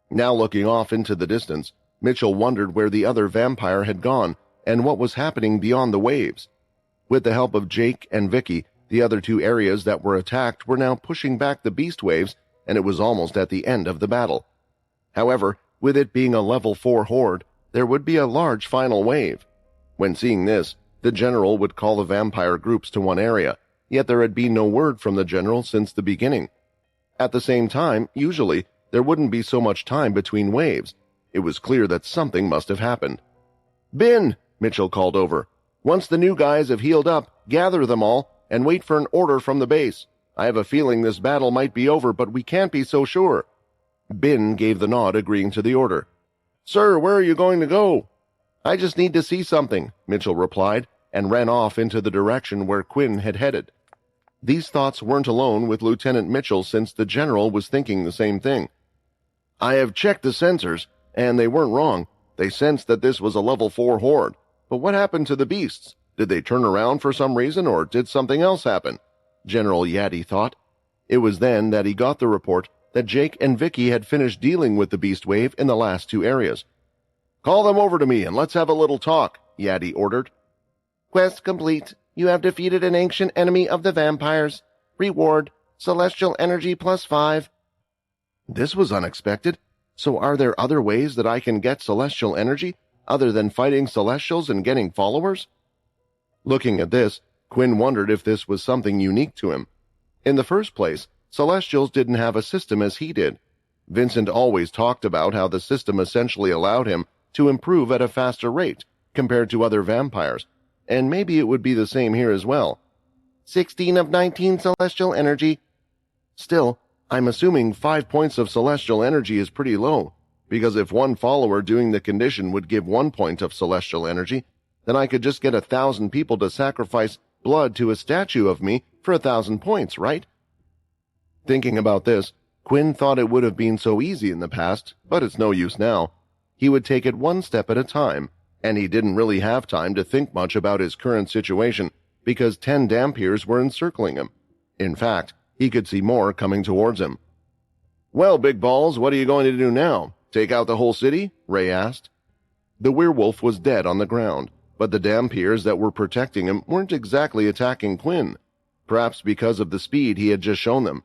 Now looking off into the distance, Mitchell wondered where the other vampire had gone and what was happening beyond the waves. With the help of Jake and Vicky, the other 2 areas that were attacked were now pushing back the beast waves, and it was almost at the end of the battle. However, with it being a level 4 horde, there would be a large final wave. When seeing this, the general would call the vampire groups to one area, yet there had been no word from the general since the beginning. At the same time, usually, there wouldn't be so much time between waves. It was clear that something must have happened. "Bin," Mitchell called over. "Once the new guys have healed up, gather them all and wait for an order from the base. I have a feeling this battle might be over, but we can't be so sure." Bin gave the nod, agreeing to the order. "Sir, where are you going to go?" "I just need to see something," Mitchell replied, and ran off into the direction where Quinn had headed. These thoughts weren't alone with Lieutenant Mitchell, since the general was thinking the same thing. "I have checked the sensors, and they weren't wrong. They sensed that this was a level 4 horde. But what happened to the beasts? Did they turn around for some reason, or did something else happen?" General Yaddy thought. It was then that he got the report that Jake and Vicky had finished dealing with the beast wave in the last 2 areas. "Call them over to me and let's have a little talk," Yaddy ordered. "Quest complete. You have defeated an ancient enemy of the vampires. Reward, celestial energy +5. This was unexpected. So are there other ways that I can get celestial energy, other than fighting celestials and getting followers? Looking at this, Quinn wondered if this was something unique to him. In the first place, celestials didn't have a system as he did. Vincent always talked about how the system essentially allowed him to improve at a faster rate compared to other vampires, and maybe it would be the same here as well. 16 of 19 celestial energy. Still, I'm assuming 5 points of celestial energy is pretty low, because if one follower doing the condition would give 1 point of celestial energy, then I could just get 1,000 people to sacrifice blood to a statue of me for 1,000 points, right? Thinking about this, Quinn thought it would have been so easy in the past, but it's no use now. He would take it one step at a time, and he didn't really have time to think much about his current situation because 10 Dampiers were encircling him. In fact, he could see more coming towards him. "Well, big balls, what are you going to do now? Take out the whole city?" Ray asked. The werewolf was dead on the ground, but the Dampiers that were protecting him weren't exactly attacking Quinn, perhaps because of the speed he had just shown them.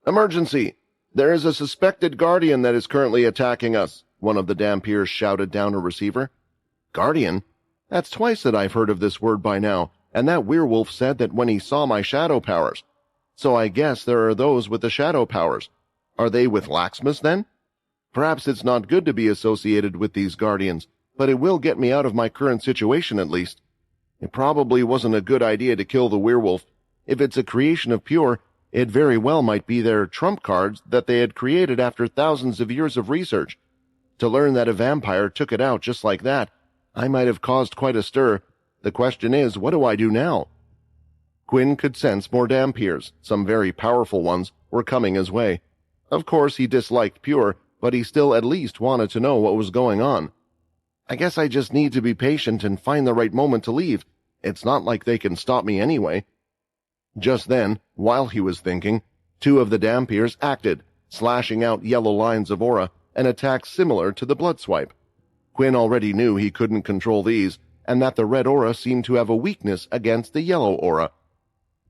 "Emergency! There is a suspected guardian that is currently attacking us," one of the Dampiers shouted down a receiver. Guardian? That's twice that I've heard of this word by now, and that werewolf said that when he saw my shadow powers. So I guess there are those with the shadow powers. Are they with Laxmas then? Perhaps it's not good to be associated with these guardians, but it will get me out of my current situation at least. It probably wasn't a good idea to kill the werewolf. If it's a creation of Pure, it very well might be their trump cards that they had created after thousands of years of research. To learn that a vampire took it out just like that, I might have caused quite a stir. The question is, what do I do now? Quinn could sense more Dampiers, some very powerful ones, were coming his way. Of course he disliked Pure, but he still at least wanted to know what was going on. I guess I just need to be patient and find the right moment to leave. It's not like they can stop me anyway. Just then, while he was thinking, 2 of the Dampiers acted, slashing out yellow lines of aura, an attack similar to the blood swipe. Quinn already knew he couldn't control these, and that the red aura seemed to have a weakness against the yellow aura.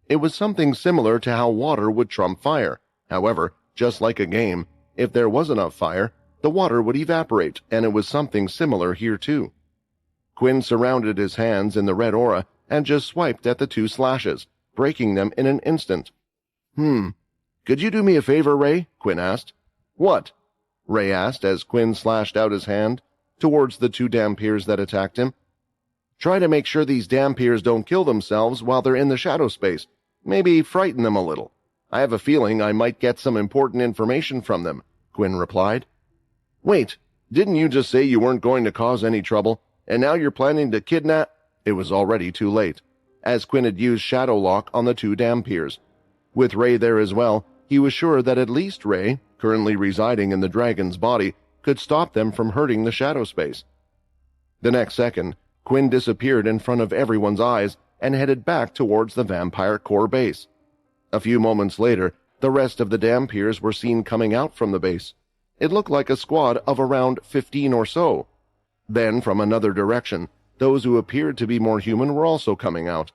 It was something similar to how water would trump fire. However, just like a game, if there was enough fire, the water would evaporate, and it was something similar here too. Quinn surrounded his hands in the red aura and just swiped at the 2 slashes, breaking them in an instant. Could you do me a favor, Ray? Quinn asked. What? Ray asked as Quinn slashed out his hand towards the 2 Dampiers that attacked him. Try to make sure these Dampiers don't kill themselves while they're in the shadow space. Maybe frighten them a little. I have a feeling I might get some important information from them, Quinn replied. Wait, didn't you just say you weren't going to cause any trouble, and now you're planning to kidnap? It was already too late, as Quinn had used Shadow Lock on the 2 Dampiers. With Ray there as well, he was sure that at least Ray, currently residing in the dragon's body, could stop them from hurting the shadow space. The next second, Quinn disappeared in front of everyone's eyes and headed back towards the vampire core base. A few moments later, the rest of the Dampiers were seen coming out from the base. It looked like a squad of around 15 or so. Then, from another direction, those who appeared to be more human were also coming out.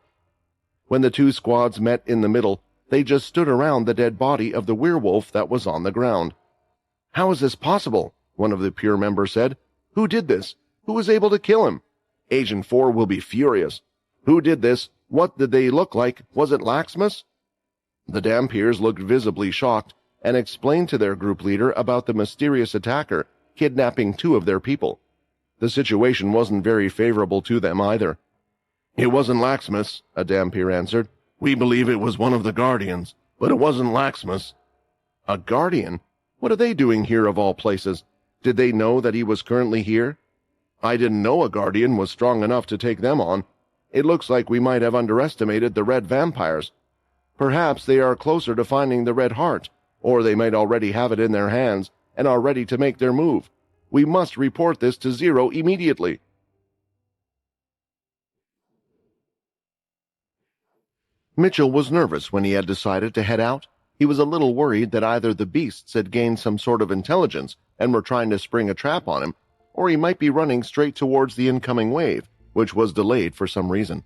When the 2 squads met in the middle, they just stood around the dead body of the werewolf that was on the ground. How is this possible? One of the Pure members said. Who did this? Who was able to kill him? Agent 4 will be furious. Who did this? What did they look like? Was it Laxmas? The Dampiers looked visibly shocked and explained to their group leader about the mysterious attacker kidnapping 2 of their people. The situation wasn't very favorable to them either. It wasn't Laxmas, a Dampier answered. We believe it was one of the Guardians, but it wasn't Laxmas. A Guardian? What are they doing here of all places? Did they know that he was currently here? I didn't know a Guardian was strong enough to take them on. It looks like we might have underestimated the red vampires. Perhaps they are closer to finding the red heart, or they might already have it in their hands and are ready to make their move. We must report this to Zero immediately. Mitchell was nervous when he had decided to head out. He was a little worried that either the beasts had gained some sort of intelligence and were trying to spring a trap on him, or he might be running straight towards the incoming wave, which was delayed for some reason.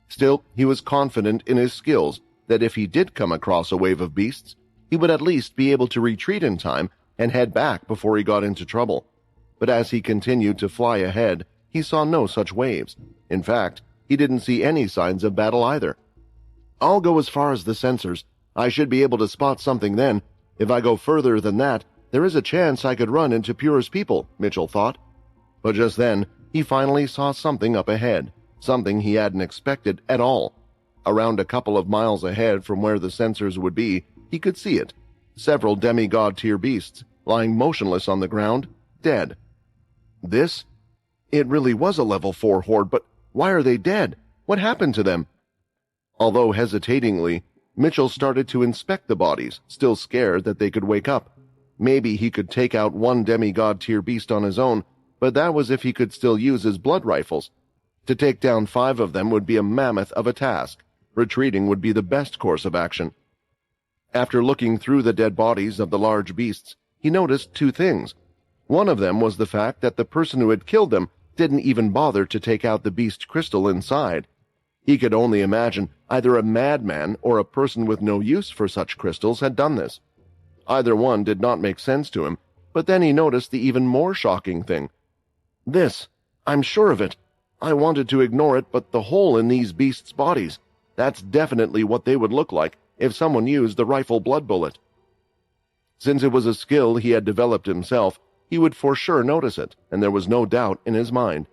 Still, he was confident in his skills that if he did come across a wave of beasts, he would at least be able to retreat in time and head back before he got into trouble. But as he continued to fly ahead, he saw no such waves. In fact, he didn't see any signs of battle either. I'll go as far as the sensors. I should be able to spot something then. If I go further than that, there is a chance I could run into Pure's people, Mitchell thought. But just then, he finally saw something up ahead, something he hadn't expected at all. Around a couple of miles ahead from where the sensors would be, he could see it. Several demigod-tier beasts, lying motionless on the ground, dead. This? It really was a level 4 horde, but why are they dead? What happened to them? Although hesitatingly, Mitchell started to inspect the bodies, still scared that they could wake up. Maybe he could take out one demigod-tier beast on his own, but that was if he could still use his blood rifles. To take down 5 of them would be a mammoth of a task. Retreating would be the best course of action. After looking through the dead bodies of the large beasts, he noticed 2 things. One of them was the fact that the person who had killed them didn't even bother to take out the beast crystal inside. He could only imagine either a madman or a person with no use for such crystals had done this. Either one did not make sense to him, but then he noticed the even more shocking thing. This, I'm sure of it. I wanted to ignore it, but the hole in these beasts' bodies, that's definitely what they would look like if someone used the rifle blood bullet. Since it was a skill he had developed himself, he would for sure notice it, and there was no doubt in his mind.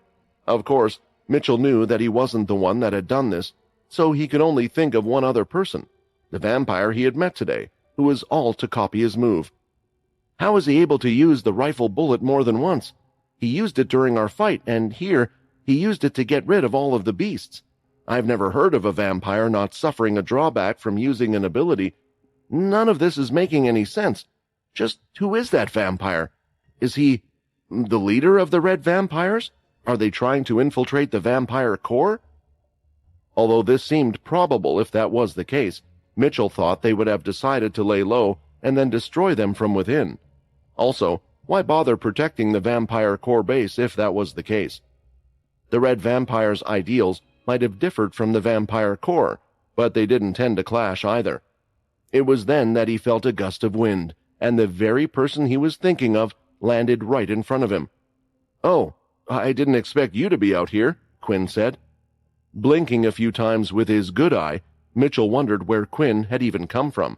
Of course, Mitchell knew that he wasn't the one that had done this, so he could only think of one other person, the vampire he had met today, who was all to copy his move. How was he able to use the rifle bullet more than once? He used it during our fight, and here, he used it to get rid of all of the beasts. I've never heard of a vampire not suffering a drawback from using an ability. None of this is making any sense. Just who is that vampire? Is he the leader of the Red Vampires? Are they trying to infiltrate the vampire core? Although this seemed probable if that was the case, Mitchell thought they would have decided to lay low and then destroy them from within. Also, why bother protecting the vampire core base if that was the case? The Red Vampires' ideals might have differed from the vampire core, but they didn't tend to clash either. It was then that he felt a gust of wind, and the very person he was thinking of landed right in front of him. "Oh, I didn't expect you to be out here," Quinn said. Blinking a few times with his good eye, Mitchell wondered where Quinn had even come from.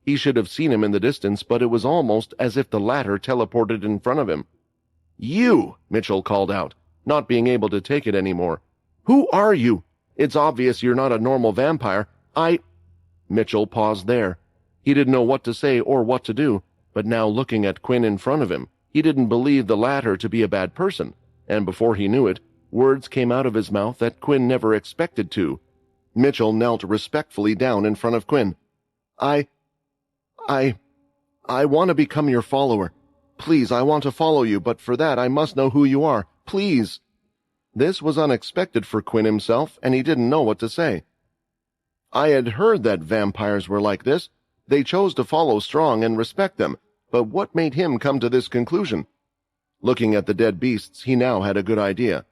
He should have seen him in the distance, but it was almost as if the latter teleported in front of him. "You!" Mitchell called out, not being able to take it anymore. "Who are you? It's obvious you're not a normal vampire. Mitchell paused there. He didn't know what to say or what to do, but now looking at Quinn in front of him, he didn't believe the latter to be a bad person, and before he knew it, words came out of his mouth that Quinn never expected to. Mitchell knelt respectfully down in front of Quinn. I want to become your follower. Please, I want to follow you, but for that I must know who you are. Please." This was unexpected for Quinn himself, and he didn't know what to say. "I had heard that vampires were like this. They chose to follow strong and respect them, but what made him come to this conclusion?" Looking at the dead beasts, he now had a good idea.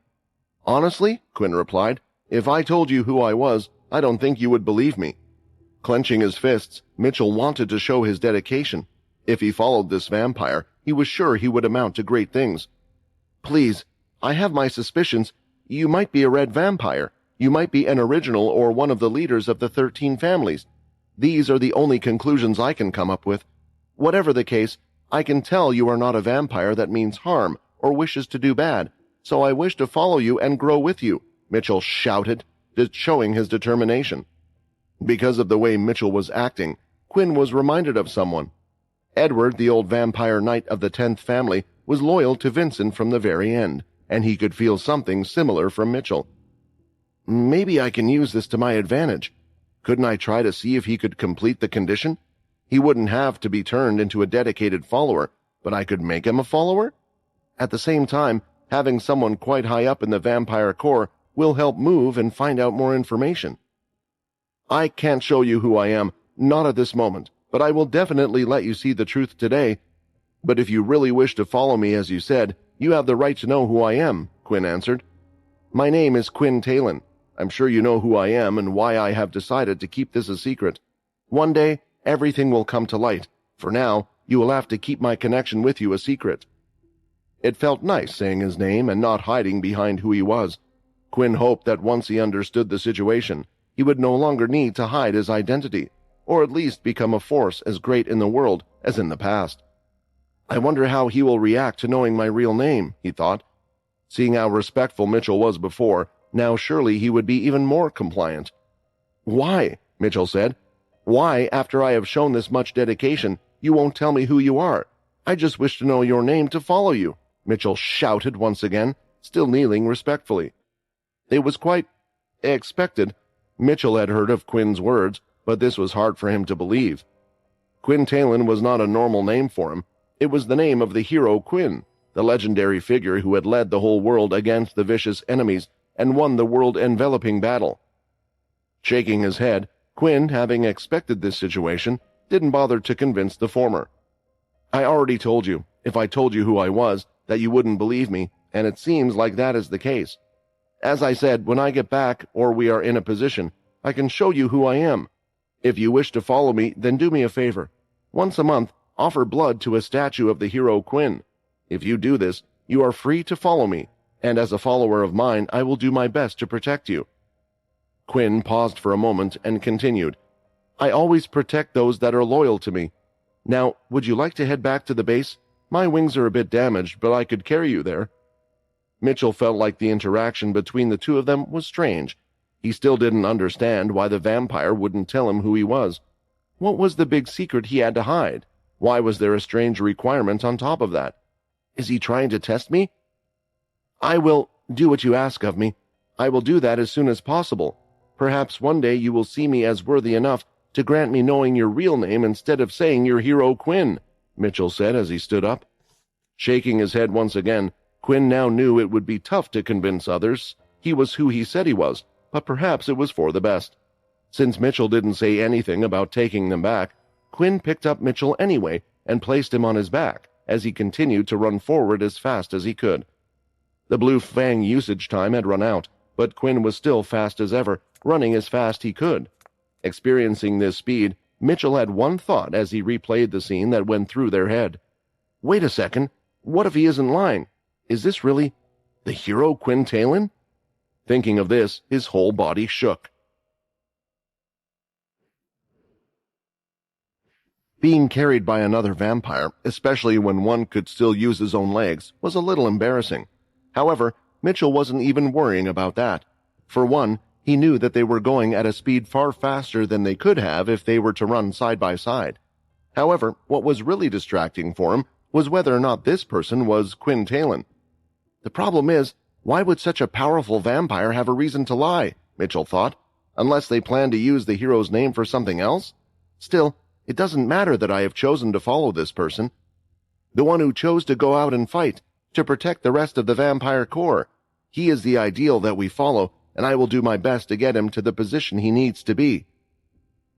"Honestly," Quinn replied, "if I told you who I was, I don't think you would believe me." Clenching his fists, Mitchell wanted to show his dedication. If he followed this vampire, he was sure he would amount to great things. "Please, I have my suspicions. You might be a red vampire. You might be an original or one of the leaders of the 13 families. These are the only conclusions I can come up with. Whatever the case, I can tell you are not a vampire that means harm or wishes to do bad, so I wish to follow you and grow with you," Mitchell shouted, showing his determination. Because of the way Mitchell was acting, Quinn was reminded of someone. Edward, the old vampire knight of the 10th family, was loyal to Vincent from the very end, and he could feel something similar from Mitchell. Maybe I can use this to my advantage. Couldn't I try to see if he could complete the condition? He wouldn't have to be turned into a dedicated follower, but I could make him a follower? At the same time, having someone quite high up in the vampire core will help move and find out more information. I can't show you who I am, not at this moment, but I will definitely let you see the truth today. But if you really wish to follow me as you said, you have the right to know who I am, Quinn answered. My name is Quinn Talon. I'm sure you know who I am and why I have decided to keep this a secret. One day, everything will come to light. For now, you will have to keep my connection with you a secret. It felt nice saying his name and not hiding behind who he was. Quinn hoped that once he understood the situation, he would no longer need to hide his identity, or at least become a force as great in the world as in the past. I wonder how he will react to knowing my real name, he thought. Seeing how respectful Mitchell was before, Now surely he would be even more compliant. "Why?" Mitchell said. "Why, after I have shown this much dedication, you won't tell me who you are? I just wish to know your name to follow you," Mitchell shouted once again, still kneeling respectfully. It was quite expected. Mitchell had heard of Quinn's words, but this was hard for him to believe. Quinn Talon was not a normal name for him. It was the name of the hero Quinn, the legendary figure who had led the whole world against the vicious enemies and won the world-enveloping battle. Shaking his head, Quinn, having expected this situation, didn't bother to convince the former. "I already told you, if I told you who I was, that you wouldn't believe me, and it seems like that is the case. As I said, when I get back, or we are in a position, I can show you who I am. If you wish to follow me, then do me a favor. Once a month, offer blood to a statue of the hero Quinn. If you do this, you are free to follow me, and as a follower of mine, I will do my best to protect you." Quinn paused for a moment and continued, "I always protect those that are loyal to me. Now, would you like to head back to the base? My wings are a bit damaged, but I could carry you there." Mitchell felt like the interaction between the two of them was strange. He still didn't understand why the vampire wouldn't tell him who he was. What was the big secret he had to hide? Why was there a strange requirement on top of that? Is he trying to test me? "I will do what you ask of me. I will do that as soon as possible. Perhaps one day you will see me as worthy enough to grant me knowing your real name instead of saying your hero Quinn," Mitchell said as he stood up. Shaking his head once again, Quinn now knew it would be tough to convince others he was who he said he was, but perhaps it was for the best. Since Mitchell didn't say anything about taking them back, Quinn picked up Mitchell anyway and placed him on his back as he continued to run forward as fast as he could. The Blue Fang usage time had run out, but Quinn was still fast as ever, running as fast he could. Experiencing this speed, Mitchell had one thought as he replayed the scene that went through their head. "Wait a second, what if he isn't lying? Is this really the hero Quinn Talon?" Thinking of this, his whole body shook. Being carried by another vampire, especially when one could still use his own legs, was a little embarrassing. However, Mitchell wasn't even worrying about that. For one, he knew that they were going at a speed far faster than they could have if they were to run side by side. However, what was really distracting for him was whether or not this person was Quinn Talon. The problem is, why would such a powerful vampire have a reason to lie, Mitchell thought, unless they plan to use the hero's name for something else? Still, it doesn't matter that I have chosen to follow this person. The one who chose to go out and fight, to protect the rest of the vampire corps. He is the ideal that we follow, and I will do my best to get him to the position he needs to be.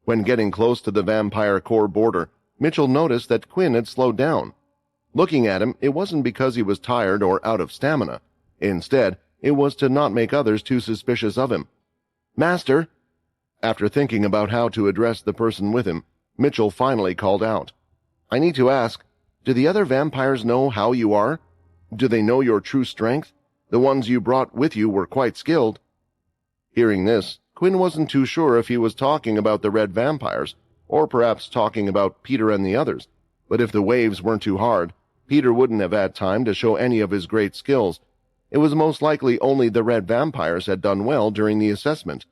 When getting close to the vampire corps border, Mitchell noticed that Quinn had slowed down. Looking at him, it wasn't because he was tired or out of stamina. Instead, it was to not make others too suspicious of him. "Master!" After thinking about how to address the person with him, Mitchell finally called out, "I need to ask, do the other vampires know how you are? Do they know your true strength? The ones you brought with you were quite skilled." Hearing this, Quinn wasn't too sure if he was talking about the red vampires, or perhaps talking about Peter and the others. But if the waves weren't too hard, Peter wouldn't have had time to show any of his great skills. It was most likely only the red vampires had done well during the assessment.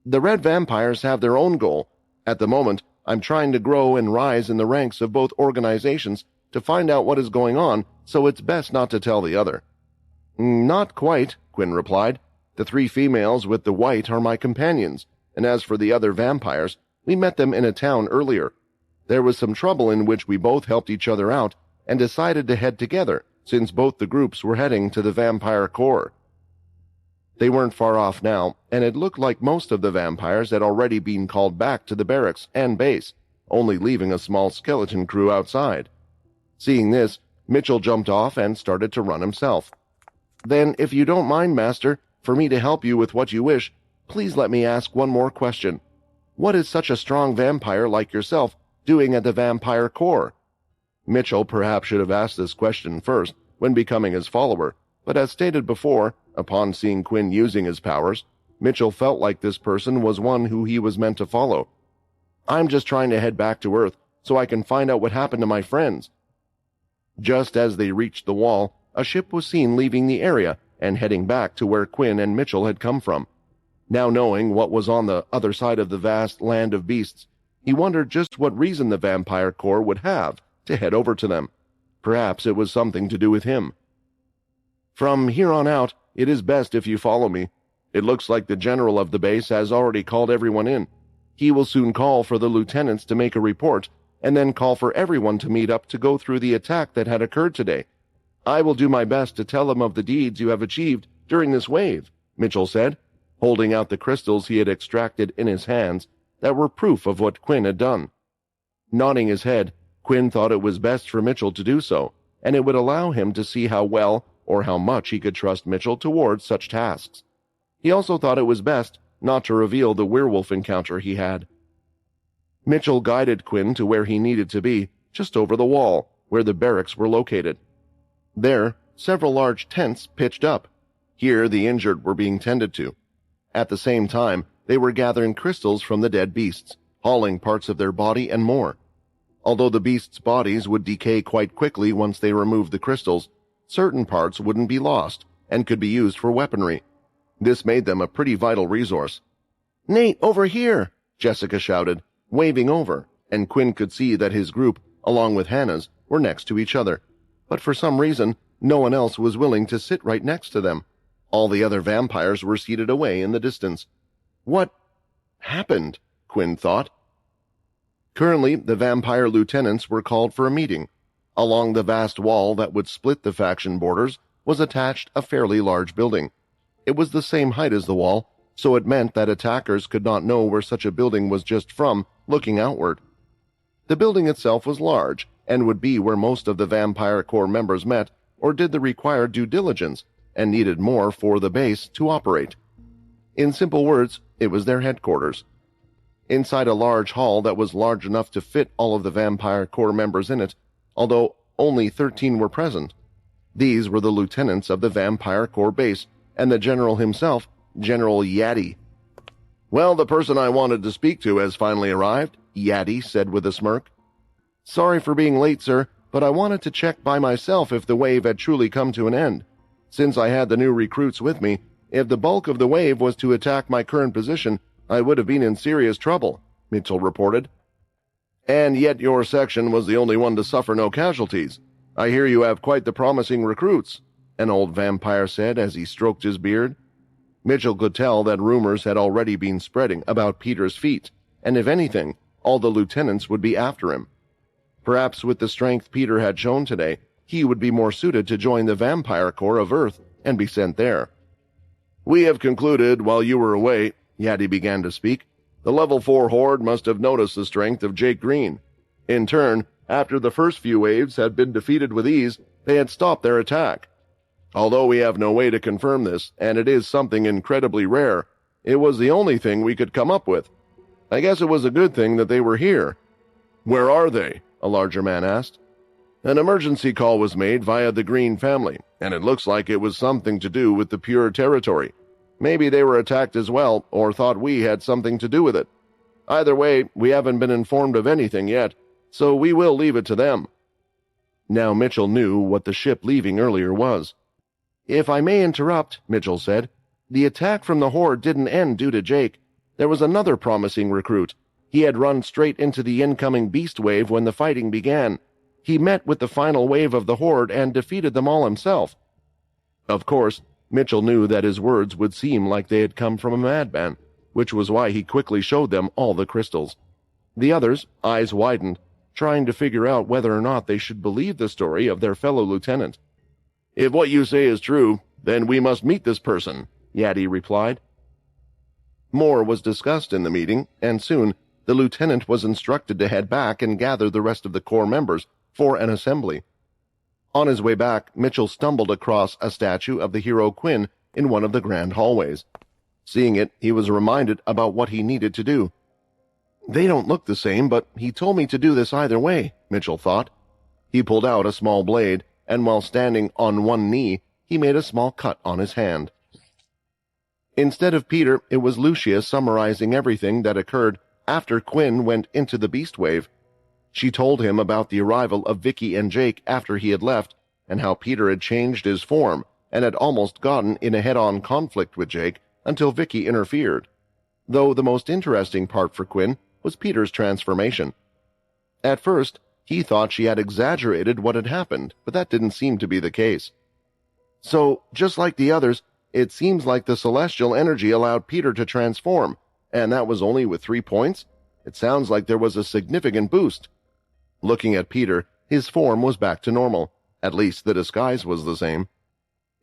"The red vampires have their own goal. At the moment, I'm trying to grow and rise in the ranks of both organizations to find out what is going on, so it's best not to tell the other." "Not quite," Quinn replied. "The 3 females with the white are my companions, and as for the other vampires, we met them in a town earlier. There was some trouble in which we both helped each other out and decided to head together, since both the groups were heading to the vampire corps." They weren't far off now, and it looked like most of the vampires had already been called back to the barracks and base, only leaving a small skeleton crew outside. Seeing this, Mitchell jumped off and started to run himself. "Then, if you don't mind, Master, for me to help you with what you wish, please let me ask one more question. What is such a strong vampire like yourself doing at the vampire corps?" Mitchell perhaps should have asked this question first, when becoming his follower, but as stated before, upon seeing Quinn using his powers, Mitchell felt like this person was one who he was meant to follow. "I'm just trying to head back to Earth, so I can find out what happened to my friends." Just as they reached the wall, a ship was seen leaving the area and heading back to where Quinn and Mitchell had come from. Now knowing what was on the other side of the vast land of beasts, he wondered just what reason the vampire corps would have to head over to them. Perhaps it was something to do with him. "From here on out, it is best if you follow me. It looks like the general of the base has already called everyone in. He will soon call for the lieutenants to make a report, and then call for everyone to meet up to go through the attack that had occurred today. I will do my best to tell them of the deeds you have achieved during this wave," Mitchell said, holding out the crystals he had extracted in his hands that were proof of what Quinn had done. Nodding his head, Quinn thought it was best for Mitchell to do so, and it would allow him to see how well or how much he could trust Mitchell towards such tasks. He also thought it was best not to reveal the werewolf encounter he had. Mitchell guided Quinn to where he needed to be, just over the wall, where the barracks were located. There, several large tents pitched up. Here the injured were being tended to. At the same time, they were gathering crystals from the dead beasts, hauling parts of their body and more. Although the beasts' bodies would decay quite quickly once they removed the crystals, certain parts wouldn't be lost and could be used for weaponry. This made them a pretty vital resource. "Nate, over here!" Jessica shouted, waving over, and Quinn could see that his group, along with Hannah's, were next to each other. But for some reason, no one else was willing to sit right next to them. All the other vampires were seated away in the distance. What happened? Quinn thought. Currently, the vampire lieutenants were called for a meeting. Along the vast wall that would split the faction borders was attached a fairly large building. It was the same height as the wall, so it meant that attackers could not know where such a building was just from looking outward. The building itself was large and would be where most of the Vampire Corps members met or did the required due diligence and needed more for the base to operate. In simple words, it was their headquarters. Inside a large hall that was large enough to fit all of the Vampire Corps members in it, although only 13 were present. These were the lieutenants of the Vampire Corps base and the general himself, General Yaddy. "Well, the person I wanted to speak to has finally arrived," Yaddy said with a smirk. "Sorry for being late, sir, but I wanted to check by myself if the wave had truly come to an end. Since I had the new recruits with me, if the bulk of the wave was to attack my current position, I would have been in serious trouble," Mitchell reported. "And yet your section was the only one to suffer no casualties. I hear you have quite the promising recruits," an old vampire said as he stroked his beard. Mitchell could tell that rumors had already been spreading about Peter's feat, and if anything, all the lieutenants would be after him. Perhaps with the strength Peter had shown today, he would be more suited to join the Vampire Corps of Earth and be sent there. "We have concluded while you were away," Yaddy began to speak. "The level 4 horde must have noticed the strength of Jake Green. In turn, after the first few waves had been defeated with ease, they had stopped their attack. Although we have no way to confirm this, and it is something incredibly rare, it was the only thing we could come up with. I guess it was a good thing that they were here." "Where are they?" a larger man asked. "An emergency call was made via the Green family, and it looks like it was something to do with the Pure territory. Maybe they were attacked as well, or thought we had something to do with it. Either way, we haven't been informed of anything yet, so we will leave it to them." Now Mitchell knew what the ship leaving earlier was. "If I may interrupt," Mitchell said, "the attack from the horde didn't end due to Jake. There was another promising recruit. He had run straight into the incoming beast wave when the fighting began. He met with the final wave of the horde and defeated them all himself." Of course, Mitchell knew that his words would seem like they had come from a madman, which was why he quickly showed them all the crystals. The others' eyes widened, trying to figure out whether or not they should believe the story of their fellow lieutenant. "If what you say is true, then we must meet this person," Yaddy replied. More was discussed in the meeting, and soon the lieutenant was instructed to head back and gather the rest of the Corps members for an assembly. On his way back, Mitchell stumbled across a statue of the hero Quinn in one of the grand hallways. Seeing it, he was reminded about what he needed to do. "They don't look the same, but he told me to do this either way," Mitchell thought. He pulled out a small blade, and while standing on one knee, he made a small cut on his hand. Instead of Peter, it was Lucia summarizing everything that occurred after Quinn went into the beast wave. She told him about the arrival of Vicky and Jake after he had left, and how Peter had changed his form and had almost gotten in a head-on conflict with Jake until Vicky interfered. Though the most interesting part for Quinn was Peter's transformation. At first, he thought she had exaggerated what had happened, but that didn't seem to be the case. So, just like the others, it seems like the celestial energy allowed Peter to transform, and that was only with 3 points? It sounds like there was a significant boost. Looking at Peter, his form was back to normal. At least the disguise was the same.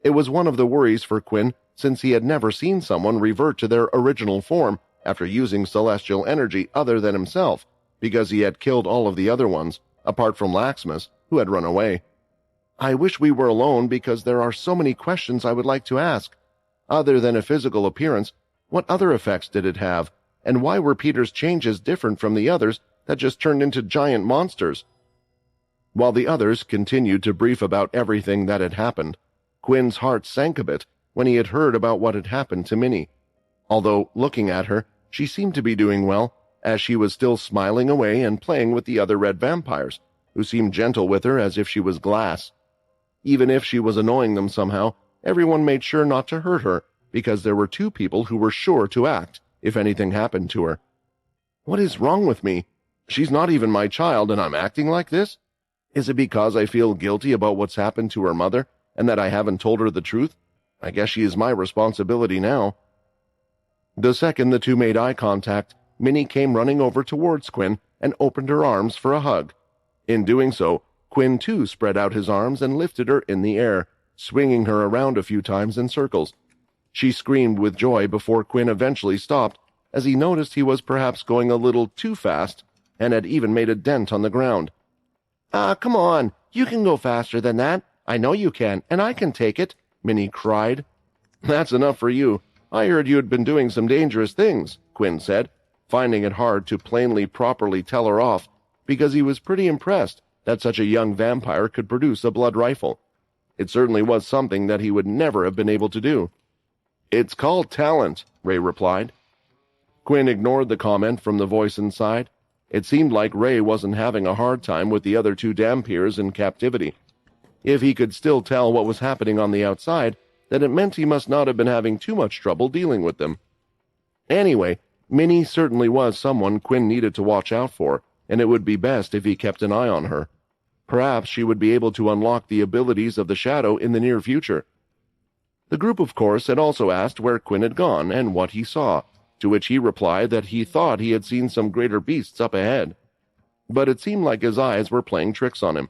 It was one of the worries for Quinn, since he had never seen someone revert to their original form after using celestial energy other than himself, because he had killed all of the other ones, apart from Laxmus, who had run away. I wish we were alone because there are so many questions I would like to ask. Other than a physical appearance, what other effects did it have, and why were Peter's changes different from the others that just turned into giant monsters? While the others continued to brief about everything that had happened, Quinn's heart sank a bit when he had heard about what had happened to Minnie. Although, looking at her, she seemed to be doing well, as she was still smiling away and playing with the other red vampires, who seemed gentle with her as if she was glass. Even if she was annoying them somehow, everyone made sure not to hurt her, because there were 2 people who were sure to act if anything happened to her. What is wrong with me? She's not even my child, and I'm acting like this? Is it because I feel guilty about what's happened to her mother, and that I haven't told her the truth? I guess she is my responsibility now. The second the 2 made eye contact, Minnie came running over towards Quinn and opened her arms for a hug. In doing so, Quinn too spread out his arms and lifted her in the air, swinging her around a few times in circles. She screamed with joy before Quinn eventually stopped, as he noticed he was perhaps going a little too fast and had even made a dent on the ground. Come on, you can go faster than that. I know you can, and I can take it, Minnie cried. That's enough for you. I heard you had been doing some dangerous things, Quinn said, finding it hard to properly tell her off, because he was pretty impressed that such a young vampire could produce a blood rifle. It certainly was something that he would never have been able to do. It's called talent, Ray replied. Quinn ignored the comment from the voice inside. It seemed like Ray wasn't having a hard time with the other 2 Dampiers in captivity. If he could still tell what was happening on the outside, then it meant he must not have been having too much trouble dealing with them. Anyway, Minnie certainly was someone Quinn needed to watch out for, and it would be best if he kept an eye on her. Perhaps she would be able to unlock the abilities of the Shadow in the near future. The group, of course, had also asked where Quinn had gone and what he saw, to which he replied that he thought he had seen some greater beasts up ahead. But it seemed like his eyes were playing tricks on him.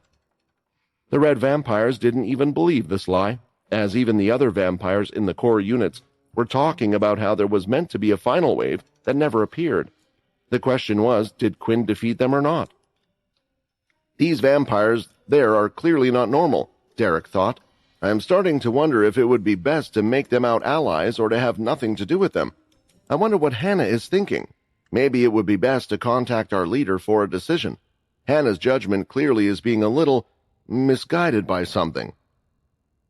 The red vampires didn't even believe this lie, as even the other vampires in the core units were talking about how there was meant to be a final wave that never appeared. The question was, did Quinn defeat them or not? These vampires there are clearly not normal, Derek thought. I am starting to wonder if it would be best to make them out allies or to have nothing to do with them. I wonder what Hannah is thinking. Maybe it would be best to contact our leader for a decision. Hannah's judgment clearly is being a little misguided by something.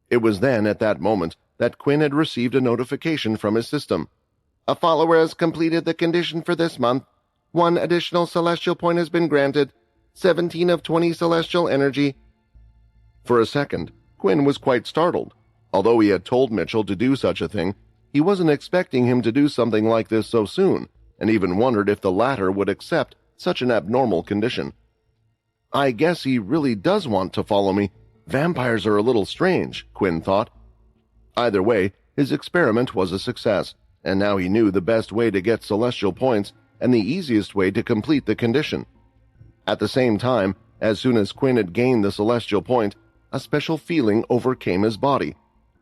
It was then, at that moment, that Quinn had received a notification from his system. A follower has completed the condition for this month. 1 additional celestial point has been granted. 17 of 20 celestial energy. For a second, Quinn was quite startled. Although he had told Mitchell to do such a thing, he wasn't expecting him to do something like this so soon, and even wondered if the latter would accept such an abnormal condition. I guess he really does want to follow me. Vampires are a little strange, Quinn thought. Either way, his experiment was a success, and now he knew the best way to get celestial points and the easiest way to complete the condition. At the same time, as soon as Quinn had gained the celestial point, a special feeling overcame his body.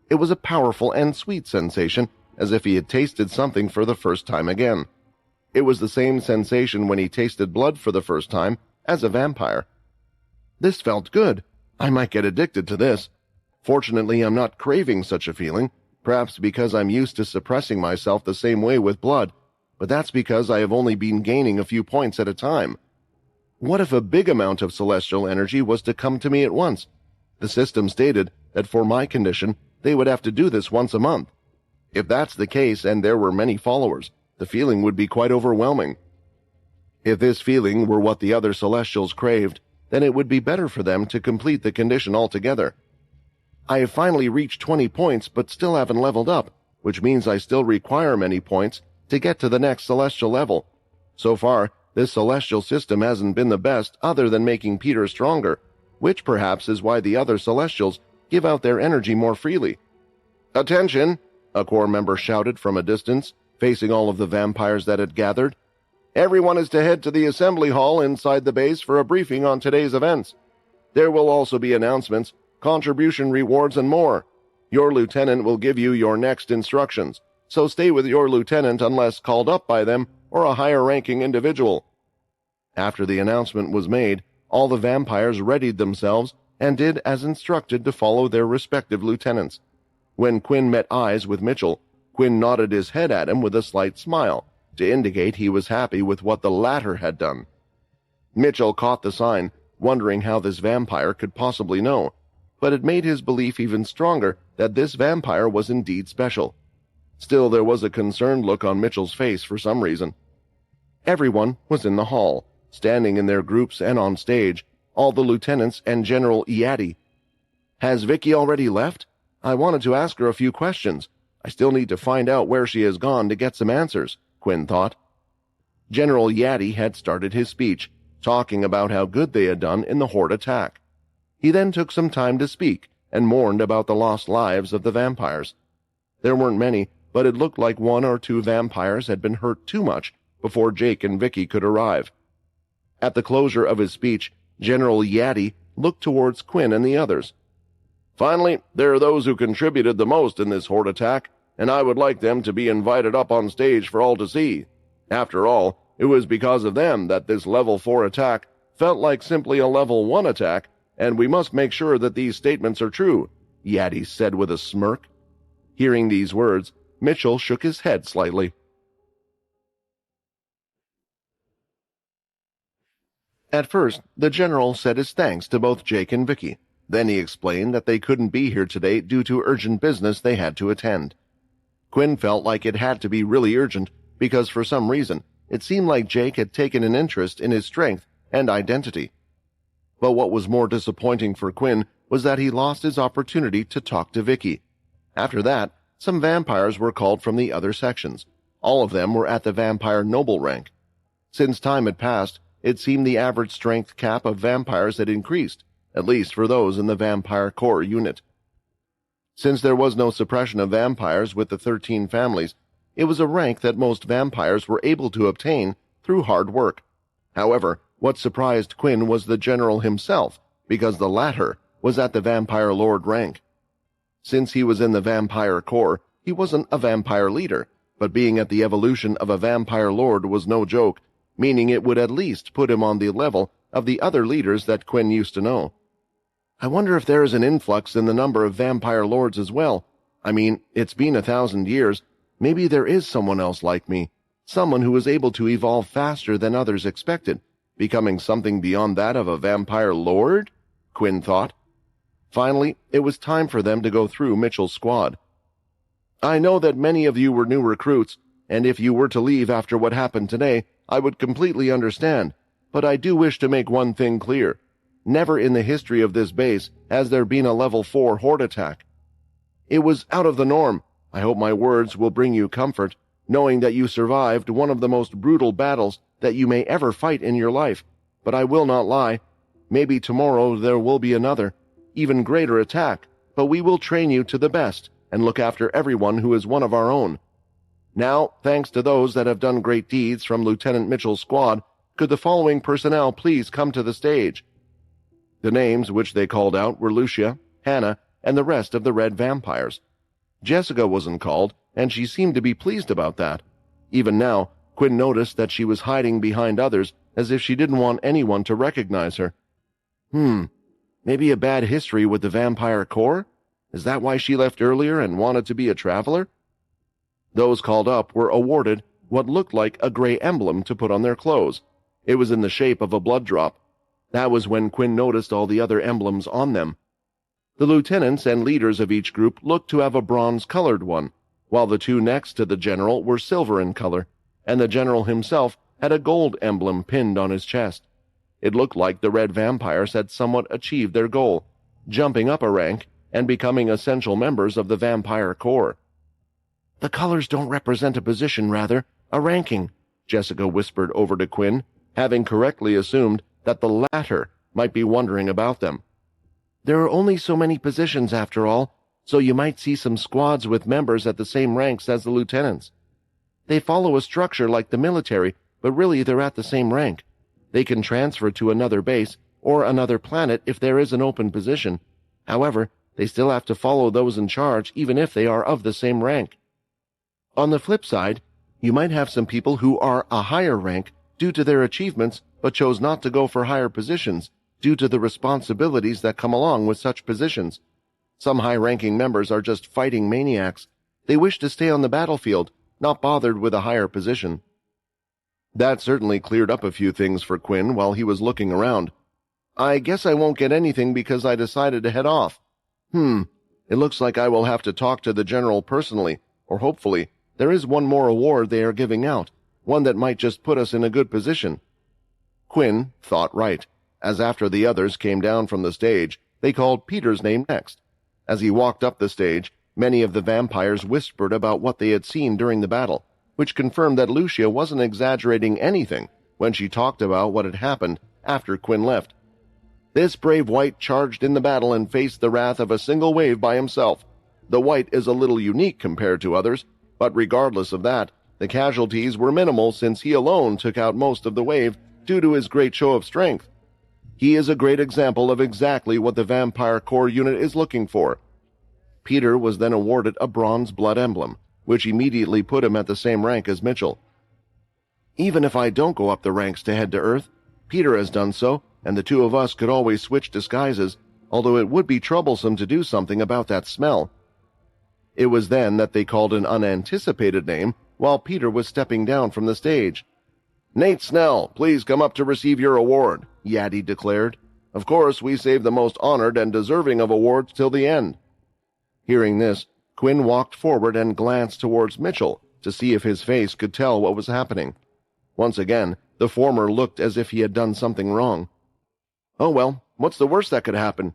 It was a powerful and sweet sensation, as if he had tasted something for the first time again. It was the same sensation when he tasted blood for the first time as a vampire. This felt good. I might get addicted to this. Fortunately, I'm not craving such a feeling, perhaps because I'm used to suppressing myself the same way with blood, but that's because I have only been gaining a few points at a time. What if a big amount of celestial energy was to come to me at once? The system stated that for my condition, they would have to do this once a month. If that's the case and there were many followers, the feeling would be quite overwhelming. If this feeling were what the other Celestials craved, then it would be better for them to complete the condition altogether. I have finally reached 20 points but still haven't leveled up, which means I still require many points to get to the next celestial level. So far, this celestial system hasn't been the best other than making Peter stronger, which perhaps is why the other celestials give out their energy more freely. Attention! A Corps member shouted from a distance, facing all of the vampires that had gathered. Everyone is to head to the assembly hall inside the base for a briefing on today's events. There will also be announcements, contribution rewards, and more. Your lieutenant will give you your next instructions, so stay with your lieutenant unless called up by them or a higher-ranking individual. After the announcement was made, all the vampires readied themselves and did as instructed to follow their respective lieutenants. When Quinn met eyes with Mitchell, Quinn nodded his head at him with a slight smile, to indicate he was happy with what the latter had done. Mitchell caught the sign, wondering how this vampire could possibly know, but it made his belief even stronger that this vampire was indeed special. Still, there was a concerned look on Mitchell's face for some reason. Everyone was in the hall, standing in their groups and on stage, all the lieutenants and General Iati. Has Vicky already left? I wanted to ask her a few questions. I still need to find out where she has gone to get some answers, Quinn thought. General Yati had started his speech, talking about how good they had done in the Horde attack. He then took some time to speak and mourned about the lost lives of the vampires. There weren't many, but it looked like 1 or 2 vampires had been hurt too much before Jake and Vicky could arrive. At the closure of his speech, General Yati looked towards Quinn and the others. Finally, there are those who contributed the most in this Horde attack, and I would like them to be invited up on stage for all to see. After all, it was because of them that this level 4 attack felt like simply a level 1 attack, and we must make sure that these statements are true, Yati said with a smirk. Hearing these words, Mitchell shook his head slightly. At first, the general said his thanks to both Jake and Vicky. Then he explained that they couldn't be here today due to urgent business they had to attend. Quinn felt like it had to be really urgent because for some reason it seemed like Jake had taken an interest in his strength and identity. But what was more disappointing for Quinn was that he lost his opportunity to talk to Vicky. After that, some vampires were called from the other sections. All of them were at the vampire noble rank. Since time had passed, it seemed the average strength cap of vampires had increased, at least for those in the vampire core unit. Since there was no suppression of vampires with the 13 families, it was a rank that most vampires were able to obtain through hard work. However, what surprised Quinn was the general himself, because the latter was at the vampire lord rank. Since he was in the vampire core, he wasn't a vampire leader, but being at the evolution of a vampire lord was no joke, meaning it would at least put him on the level of the other leaders that Quinn used to know. I wonder if there is an influx in the number of vampire lords as well. I mean, it's been 1,000 years. Maybe there is someone else like me, someone who is able to evolve faster than others expected, becoming something beyond that of a vampire lord? Quinn thought. Finally, it was time for them to go through Mitchell's squad. I know that many of you were new recruits, and if you were to leave after what happened today, I would completely understand, but I do wish to make one thing clear. Never in the history of this base has there been a level 4 horde attack. It was out of the norm. I hope my words will bring you comfort, knowing that you survived one of the most brutal battles that you may ever fight in your life. But I will not lie. Maybe tomorrow there will be another, even greater attack, but we will train you to the best and look after everyone who is one of our own. Now, thanks to those that have done great deeds from Lieutenant Mitchell's squad, could the following personnel please come to the stage? The names which they called out were Lucia, Hannah, and the rest of the red vampires. Jessica wasn't called, and she seemed to be pleased about that. Even now, Quinn noticed that she was hiding behind others as if she didn't want anyone to recognize her. Maybe a bad history with the vampire corps? Is that why she left earlier and wanted to be a traveler? Those called up were awarded what looked like a gray emblem to put on their clothes. It was in the shape of a blood drop. That was when Quinn noticed all the other emblems on them. The lieutenants and leaders of each group looked to have a bronze-colored one, while the 2 next to the general were silver in color, and the general himself had a gold emblem pinned on his chest. It looked like the red vampires had somewhat achieved their goal, jumping up a rank and becoming essential members of the vampire corps. "The colors don't represent a position, rather, a ranking," Jessica whispered over to Quinn, having correctly assumed that the latter might be wondering about them. "There are only so many positions, after all, so you might see some squads with members at the same ranks as the lieutenants. They follow a structure like the military, but really they're at the same rank. They can transfer to another base or another planet if there is an open position. However, they still have to follow those in charge even if they are of the same rank. On the flip side, you might have some people who are a higher rank due to their achievements but chose not to go for higher positions due to the responsibilities that come along with such positions. Some high-ranking members are just fighting maniacs. They wish to stay on the battlefield, not bothered with a higher position." That certainly cleared up a few things for Quinn while he was looking around. "I guess I won't get anything because I decided to head off. It looks like I will have to talk to the general personally, or hopefully there is one more award they are giving out, one that might just put us in a good position." Quinn thought right, as after the others came down from the stage, they called Peter's name next. As he walked up the stage, many of the vampires whispered about what they had seen during the battle, which confirmed that Lucia wasn't exaggerating anything when she talked about what had happened after Quinn left. "This brave white charged in the battle and faced the wrath of a single wave by himself. The white is a little unique compared to others, but regardless of that, the casualties were minimal since he alone took out most of the wave due to his great show of strength. He is a great example of exactly what the Vampire Corps unit is looking for." Peter was then awarded a bronze blood emblem, which immediately put him at the same rank as Mitchell. "Even if I don't go up the ranks to head to Earth, Peter has done so, and the two of us could always switch disguises, although it would be troublesome to do something about that smell." It was then that they called an unanticipated name while Peter was stepping down from the stage. "Nate Snell, please come up to receive your award," Yaddy declared. "Of course, we save the most honored and deserving of awards till the end." Hearing this, Quinn walked forward and glanced towards Mitchell to see if his face could tell what was happening. Once again, the former looked as if he had done something wrong. "Oh well, what's the worst that could happen?"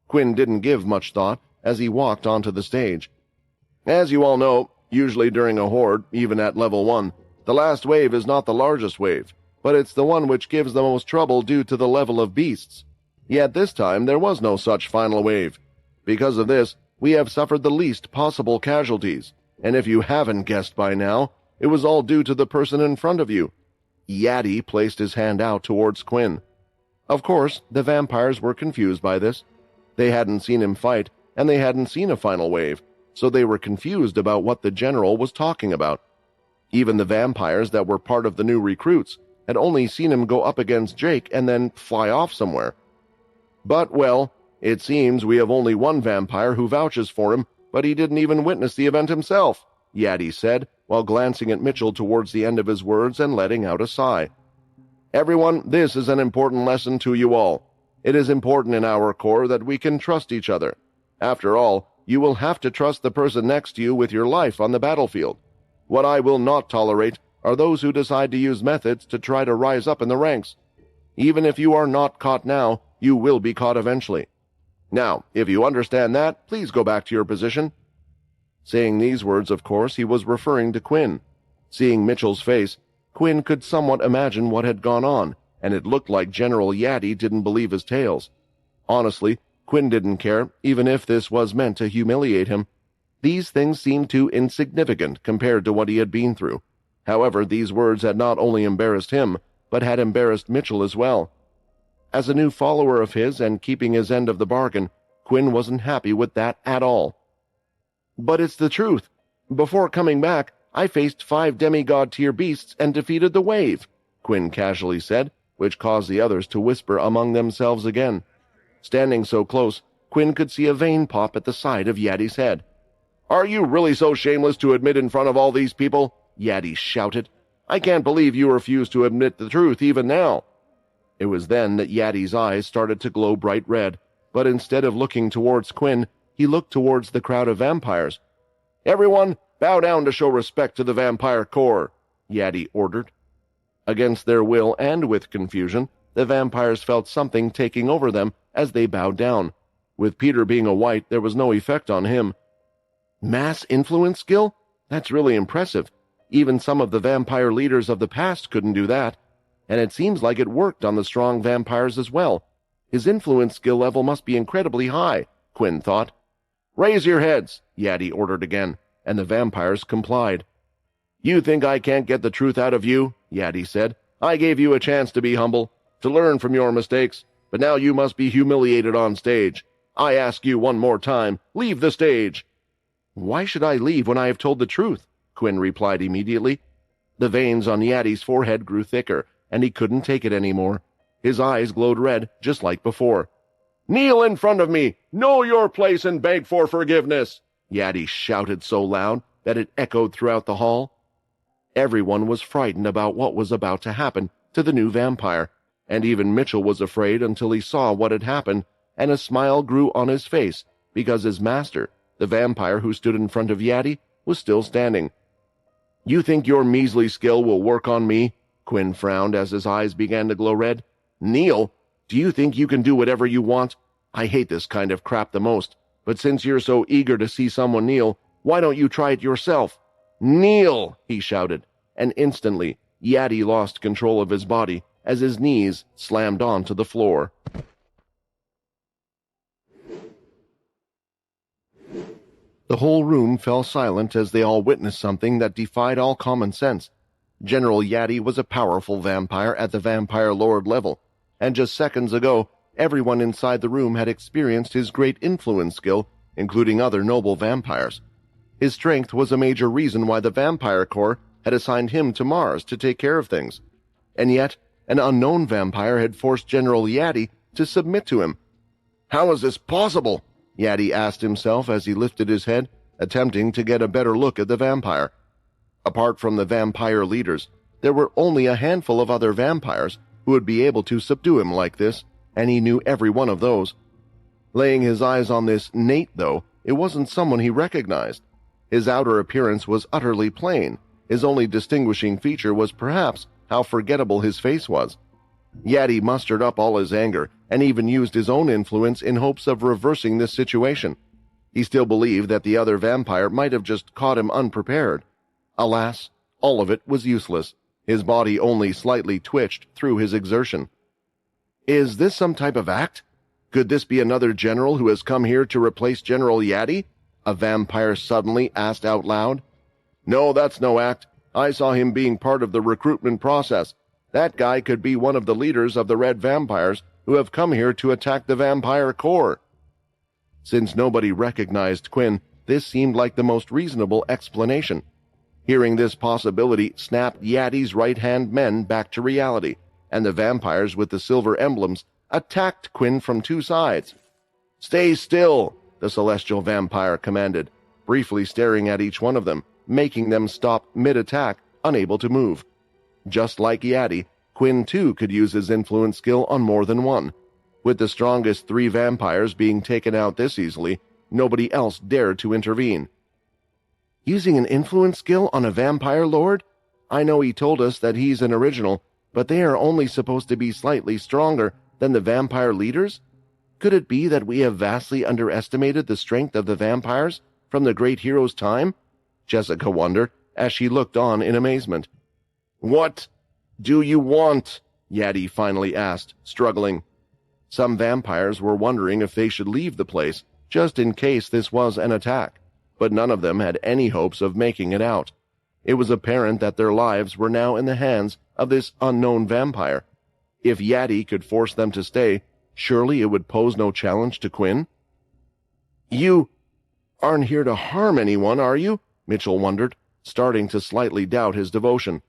Quinn didn't give much thought as he walked onto the stage. "As you all know, usually during a horde, even at level 1, the last wave is not the largest wave, but it's the one which gives the most trouble due to the level of beasts. Yet this time there was no such final wave. Because of this, we have suffered the least possible casualties, and if you haven't guessed by now, it was all due to the person in front of you." Yaddy placed his hand out towards Quinn. Of course, the vampires were confused by this. They hadn't seen him fight, and they hadn't seen a final wave, so they were confused about what the general was talking about. Even the vampires that were part of the new recruits had only seen him go up against Jake and then fly off somewhere. "But, well, it seems we have only one vampire who vouches for him, but he didn't even witness the event himself," Yaddy said, while glancing at Mitchell towards the end of his words and letting out a sigh. "Everyone, this is an important lesson to you all. It is important in our corps that we can trust each other. After all, you will have to trust the person next to you with your life on the battlefield. What I will not tolerate are those who decide to use methods to try to rise up in the ranks. Even if you are not caught now, you will be caught eventually. Now, if you understand that, please go back to your position." Saying these words, of course, he was referring to Quinn. Seeing Mitchell's face, Quinn could somewhat imagine what had gone on, and it looked like General Yaddy didn't believe his tales. Honestly, Quinn didn't care, even if this was meant to humiliate him. These things seemed too insignificant compared to what he had been through. However, these words had not only embarrassed him, but had embarrassed Mitchell as well. As a new follower of his and keeping his end of the bargain, Quinn wasn't happy with that at all. "But it's the truth. Before coming back, I faced 5 demigod-tier beasts and defeated the wave," Quinn casually said, which caused the others to whisper among themselves again. Standing so close, Quinn could see a vein pop at the side of Yaddy's head. "Are you really so shameless to admit in front of all these people?" Yaddy shouted. "I can't believe you refuse to admit the truth even now." It was then that Yaddy's eyes started to glow bright red, but instead of looking towards Quinn, he looked towards the crowd of vampires. "Everyone, bow down to show respect to the Vampire Corps," Yaddy ordered. Against their will and with confusion, the vampires felt something taking over them as they bowed down. With Peter being a white, there was no effect on him. Mass influence skill? That's really impressive. Even some of the vampire leaders of the past couldn't do that. And it seems like it worked on the strong vampires as well. His influence skill level must be incredibly high, Quinn thought. Raise your heads, Yadi ordered again, and the vampires complied. You think I can't get the truth out of you? Yadi said. I gave you a chance to be humble, to learn from your mistakes, but now you must be humiliated on stage. I ask you one more time, leave the stage. Why should I leave when I have told the truth? Quinn replied immediately. The veins on Yadi's forehead grew thicker, and he couldn't take it anymore. His eyes glowed red, just like before. Kneel in front of me! Know your place and beg for forgiveness! Yadi shouted so loud that it echoed throughout the hall. Everyone was frightened about what was about to happen to the new vampire, and even Mitchell was afraid until he saw what had happened, and a smile grew on his face because his master, the vampire who stood in front of Yadi, was still standing. You think your measly skill will work on me? Quinn frowned as his eyes began to glow red. Kneel? Do you think you can do whatever you want? I hate this kind of crap the most, but since you're so eager to see someone kneel, why don't you try it yourself? Kneel! He shouted, and instantly Yadi lost control of his body as his knees slammed onto the floor. The whole room fell silent as they all witnessed something that defied all common sense. General Yadi was a powerful vampire at the vampire lord level, and just seconds ago, everyone inside the room had experienced his great influence skill, including other noble vampires. His strength was a major reason why the Vampire Corps had assigned him to Mars to take care of things. And yet, an unknown vampire had forced General Yadi to submit to him. How is this possible? Yadi asked himself as he lifted his head, attempting to get a better look at the vampire. Apart from the vampire leaders, there were only a handful of other vampires who would be able to subdue him like this, and he knew every one of those. Laying his eyes on this Nate, though, it wasn't someone he recognized. His outer appearance was utterly plain. His only distinguishing feature was perhaps how forgettable his face was. Yadi mustered up all his anger and even used his own influence in hopes of reversing this situation. He still believed that the other vampire might have just caught him unprepared. Alas, all of it was useless. His body only slightly twitched through his exertion. Is this some type of act? Could this be another general who has come here to replace General Yadi? A vampire suddenly asked out loud. No, that's no act. I saw him being part of the recruitment process. That guy could be one of the leaders of the Red Vampires who have come here to attack the Vampire Corps. Since nobody recognized Quinn, this seemed like the most reasonable explanation. Hearing this possibility snapped Yadi's right-hand men back to reality, and the vampires with the silver emblems attacked Quinn from two sides. Stay still, the celestial vampire commanded, briefly staring at each one of them, making them stop mid-attack, unable to move. Just like Yadi, Quinn too could use his influence skill on more than one. With the strongest three vampires being taken out this easily, nobody else dared to intervene. Using an influence skill on a vampire lord? I know he told us that he's an original, but they are only supposed to be slightly stronger than the vampire leaders? Could it be that we have vastly underestimated the strength of the vampires from the great hero's time? Jessica wondered as she looked on in amazement. What do you want? Yadi finally asked, struggling. Some vampires were wondering if they should leave the place, just in case this was an attack, but none of them had any hopes of making it out. It was apparent that their lives were now in the hands of this unknown vampire. If Yadi could force them to stay, surely it would pose no challenge to Quinn? You aren't here to harm anyone, are you? Mitchell wondered, starting to slightly doubt his devotion.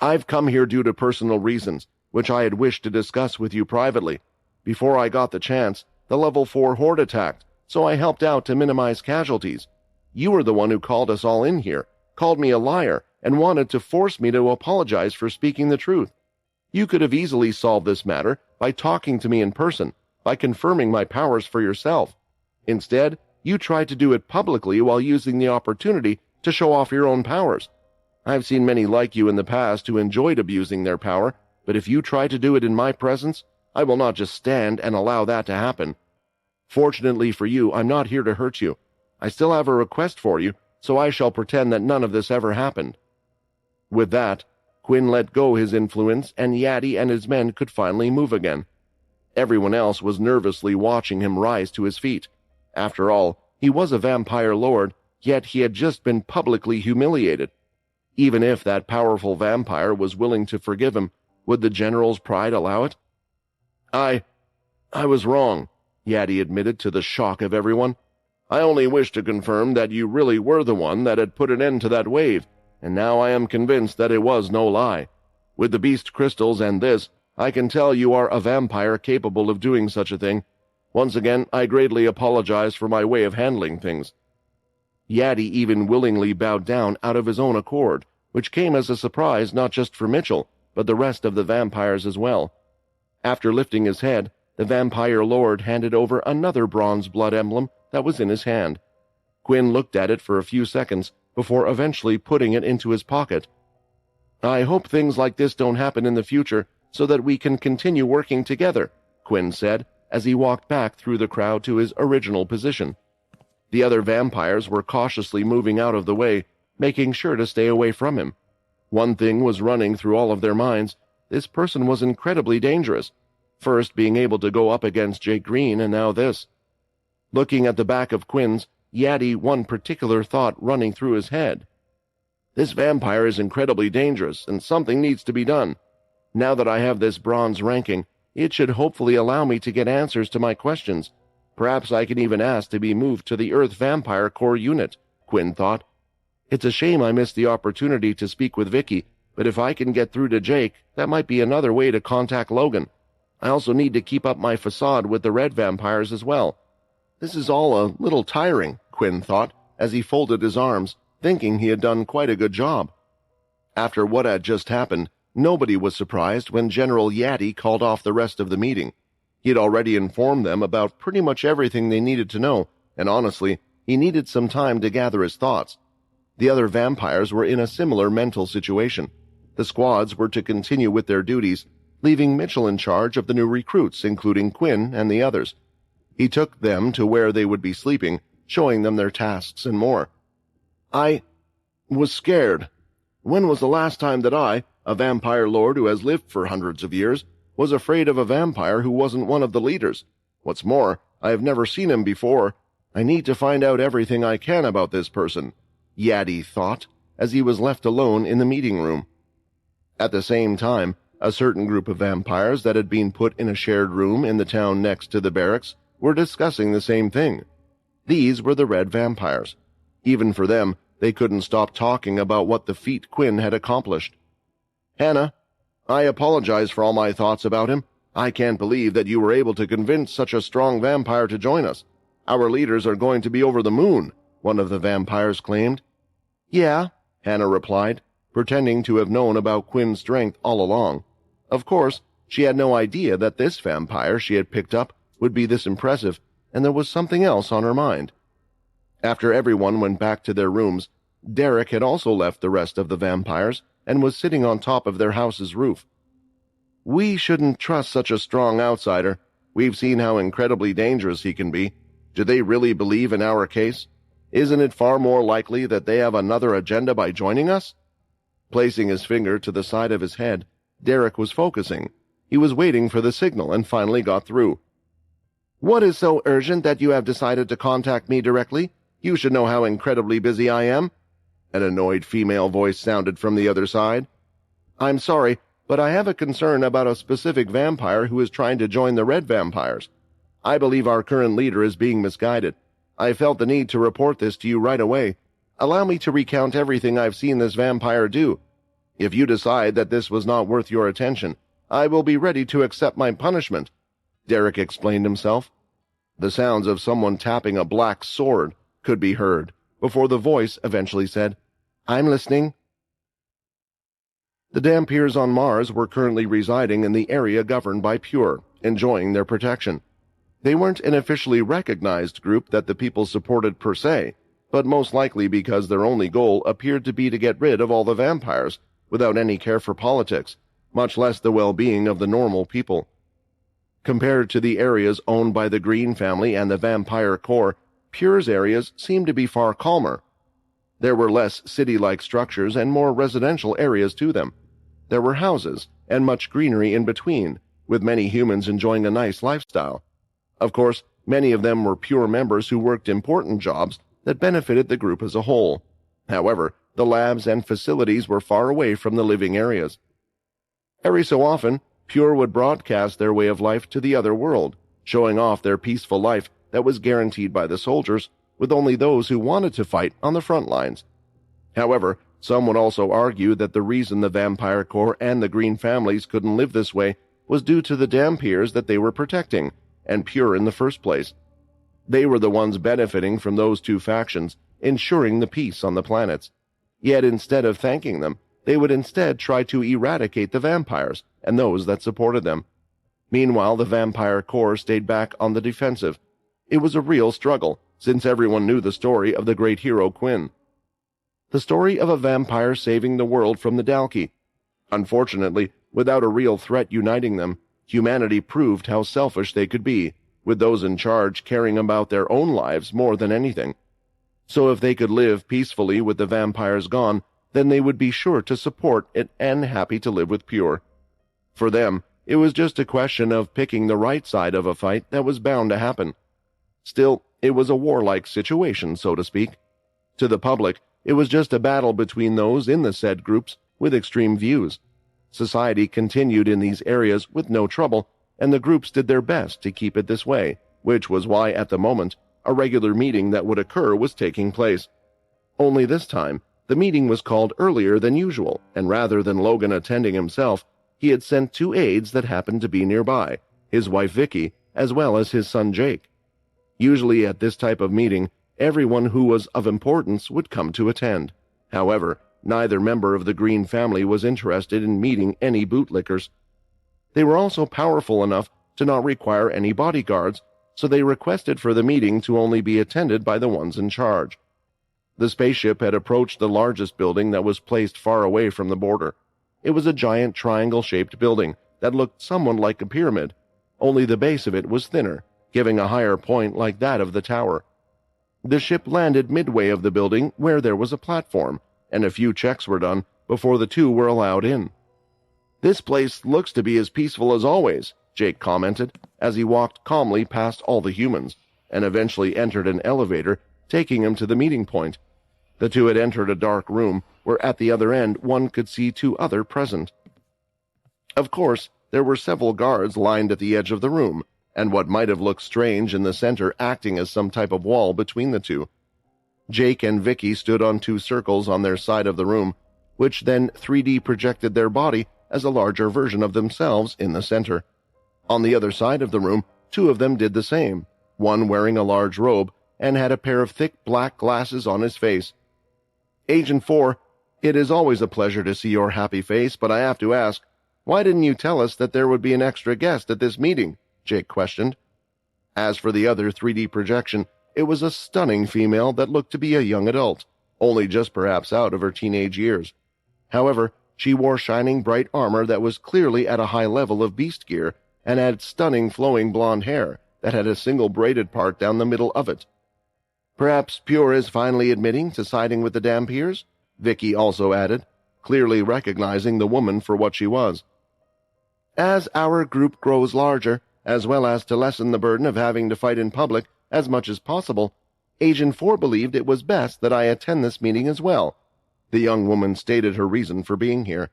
I've come here due to personal reasons, which I had wished to discuss with you privately. Before I got the chance, the level 4 horde attacked, so I helped out to minimize casualties. You were the one who called us all in here, called me a liar, and wanted to force me to apologize for speaking the truth. You could have easily solved this matter by talking to me in person, by confirming my powers for yourself. Instead, you tried to do it publicly while using the opportunity to show off your own powers. I've seen many like you in the past who enjoyed abusing their power, but if you try to do it in my presence, I will not just stand and allow that to happen. Fortunately for you, I'm not here to hurt you. I still have a request for you, so I shall pretend that none of this ever happened." With that, Quinn let go his influence, and Yadi and his men could finally move again. Everyone else was nervously watching him rise to his feet. After all, he was a vampire lord, yet he had just been publicly humiliated. Even if that powerful vampire was willing to forgive him, would the general's pride allow it? I was wrong," Yadi admitted to the shock of everyone. "I only wish to confirm that you really were the one that had put an end to that wave, and now I am convinced that it was no lie. With the beast crystals and this, I can tell you are a vampire capable of doing such a thing. Once again, I greatly apologize for my way of handling things." Yadi even willingly bowed down out of his own accord, which came as a surprise not just for Mitchell, but the rest of the vampires as well. After lifting his head, the vampire lord handed over another bronze blood emblem that was in his hand. Quinn looked at it for a few seconds before eventually putting it into his pocket. "I hope things like this don't happen in the future so that we can continue working together," Quinn said as he walked back through the crowd to his original position. The other vampires were cautiously moving out of the way, making sure to stay away from him. One thing was running through all of their minds: this person was incredibly dangerous. First being able to go up against Jake Green, and now this. Looking at the back of Quinn's, Yadi one particular thought running through his head. This vampire is incredibly dangerous, and something needs to be done. Now that I have this bronze ranking, it should hopefully allow me to get answers to my questions. Perhaps I can even ask to be moved to the Earth Vampire Corps unit, Quinn thought. It's a shame I missed the opportunity to speak with Vicky, but if I can get through to Jake, that might be another way to contact Logan. I also need to keep up my facade with the red vampires as well. This is all a little tiring, Quinn thought, as he folded his arms, thinking he had done quite a good job. After what had just happened, nobody was surprised when General Yadi called off the rest of the meeting. He had already informed them about pretty much everything they needed to know, and honestly, he needed some time to gather his thoughts. The other vampires were in a similar mental situation. The squads were to continue with their duties, leaving Mitchell in charge of the new recruits, including Quinn and the others. He took them to where they would be sleeping, showing them their tasks and more. I was scared. When was the last time that I, a vampire lord who has lived for hundreds of years, was afraid of a vampire who wasn't one of the leaders? What's more, I have never seen him before. I need to find out everything I can about this person, Yadi thought, as he was left alone in the meeting room. At the same time, a certain group of vampires that had been put in a shared room in the town next to the barracks were discussing the same thing. These were the red vampires. Even for them, they couldn't stop talking about what the feat Quinn had accomplished. Hannah, I apologize for all my thoughts about him. I can't believe that you were able to convince such a strong vampire to join us. Our leaders are going to be over the moon, one of the vampires claimed. Yeah, Hannah replied, pretending to have known about Quinn's strength all along. Of course, she had no idea that this vampire she had picked up would be this impressive, and there was something else on her mind. After everyone went back to their rooms, Derek had also left the rest of the vampires and was sitting on top of their house's roof. We shouldn't trust such a strong outsider. We've seen how incredibly dangerous he can be. Do they really believe in our case? Isn't it far more likely that they have another agenda by joining us? Placing his finger to the side of his head, Derek was focusing. He was waiting for the signal and finally got through. What is so urgent that you have decided to contact me directly? You should know how incredibly busy I am. An annoyed female voice sounded from the other side. I'm sorry, but I have a concern about a specific vampire who is trying to join the red vampires. I believe our current leader is being misguided. I felt the need to report this to you right away. Allow me to recount everything I've seen this vampire do. If you decide that this was not worth your attention, I will be ready to accept my punishment, Derek explained himself. The sounds of someone tapping a black sword could be heard, before the voice eventually said, I'm listening. The Dampiers on Mars were currently residing in the area governed by Pure, enjoying their protection. They weren't an officially recognized group that the people supported per se, but most likely because their only goal appeared to be to get rid of all the vampires, without any care for politics, much less the well-being of the normal people. Compared to the areas owned by the Green family and the Vampire Corps, Pure's areas seemed to be far calmer. There were less city-like structures and more residential areas to them. There were houses and much greenery in between, with many humans enjoying a nice lifestyle. Of course, many of them were Pure members who worked important jobs that benefited the group as a whole. However, the labs and facilities were far away from the living areas. Every so often, Pure would broadcast their way of life to the other world, showing off their peaceful life that was guaranteed by the soldiers, with only those who wanted to fight on the front lines. However, some would also argue that the reason the Vampire Corps and the Green families couldn't live this way was due to the Dampiers that they were protecting, and Pure in the first place. They were the ones benefiting from those two factions, ensuring the peace on the planets. Yet instead of thanking them, they would instead try to eradicate the vampires and those that supported them. Meanwhile, the Vampire Corps stayed back on the defensive. It was a real struggle, since everyone knew the story of the great hero Quinn. The story of a vampire saving the world from the Dalki. Unfortunately, without a real threat uniting them, humanity proved how selfish they could be, with those in charge caring about their own lives more than anything. So if they could live peacefully with the vampires gone, then they would be sure to support it and happy to live with Pure. For them, it was just a question of picking the right side of a fight that was bound to happen. Still, it was a warlike situation, so to speak. To the public, it was just a battle between those in the said groups with extreme views. Society continued in these areas with no trouble, and the groups did their best to keep it this way, which was why at the moment, a regular meeting that would occur was taking place. Only this time, the meeting was called earlier than usual, and rather than Logan attending himself, he had sent 2 aides that happened to be nearby, his wife Vicky, as well as his son Jake. Usually at this type of meeting, everyone who was of importance would come to attend. However, neither member of the Green family was interested in meeting any bootlickers. They were also powerful enough to not require any bodyguards, so they requested for the meeting to only be attended by the ones in charge. The spaceship had approached the largest building that was placed far away from the border. It was a giant triangle-shaped building that looked somewhat like a pyramid, only the base of it was thinner, giving a higher point like that of the tower. The ship landed midway of the building where there was a platform, and a few checks were done before the 2 were allowed in. "This place looks to be as peaceful as always," Jake commented, as he walked calmly past all the humans, and eventually entered an elevator, taking him to the meeting point. The 2 had entered a dark room, where at the other end one could see 2 others present. Of course, there were several guards lined at the edge of the room, and what might have looked strange in the center acting as some type of wall between the 2. Jake and Vicky stood on 2 circles on their side of the room, which then 3D projected their body as a larger version of themselves in the center. On the other side of the room, 2 of them did the same, one wearing a large robe and had a pair of thick black glasses on his face. "Agent 4, it is always a pleasure to see your happy face, but I have to ask, why didn't you tell us that there would be an extra guest at this meeting?" Jake questioned. As for the other 3D projection, it was a stunning female that looked to be a young adult, only just perhaps out of her teenage years. However, she wore shining bright armor that was clearly at a high level of beast gear and had stunning flowing blonde hair that had a single braided part down the middle of it. "Perhaps Pure is finally admitting to siding with the Dampiers," Vicky also added, clearly recognizing the woman for what she was. "As our group grows larger, as well as to lessen the burden of having to fight in public as much as possible, Agent 4 believed it was best that I attend this meeting as well." The young woman stated her reason for being here.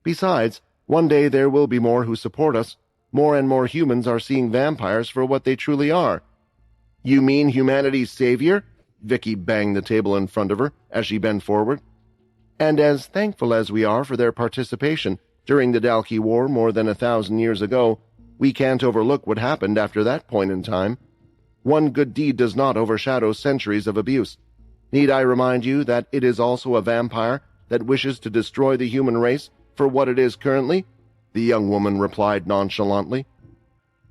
"Besides, one day there will be more who support us. More and more humans are seeing vampires for what they truly are." "You mean humanity's savior?" Vicky banged the table in front of her as she bent forward. "And as thankful as we are for their participation during the Dalki War more than 1,000 years ago, we can't overlook what happened after that point in time. One good deed does not overshadow centuries of abuse. Need I remind you that it is also a vampire that wishes to destroy the human race for what it is currently?" the young woman replied nonchalantly.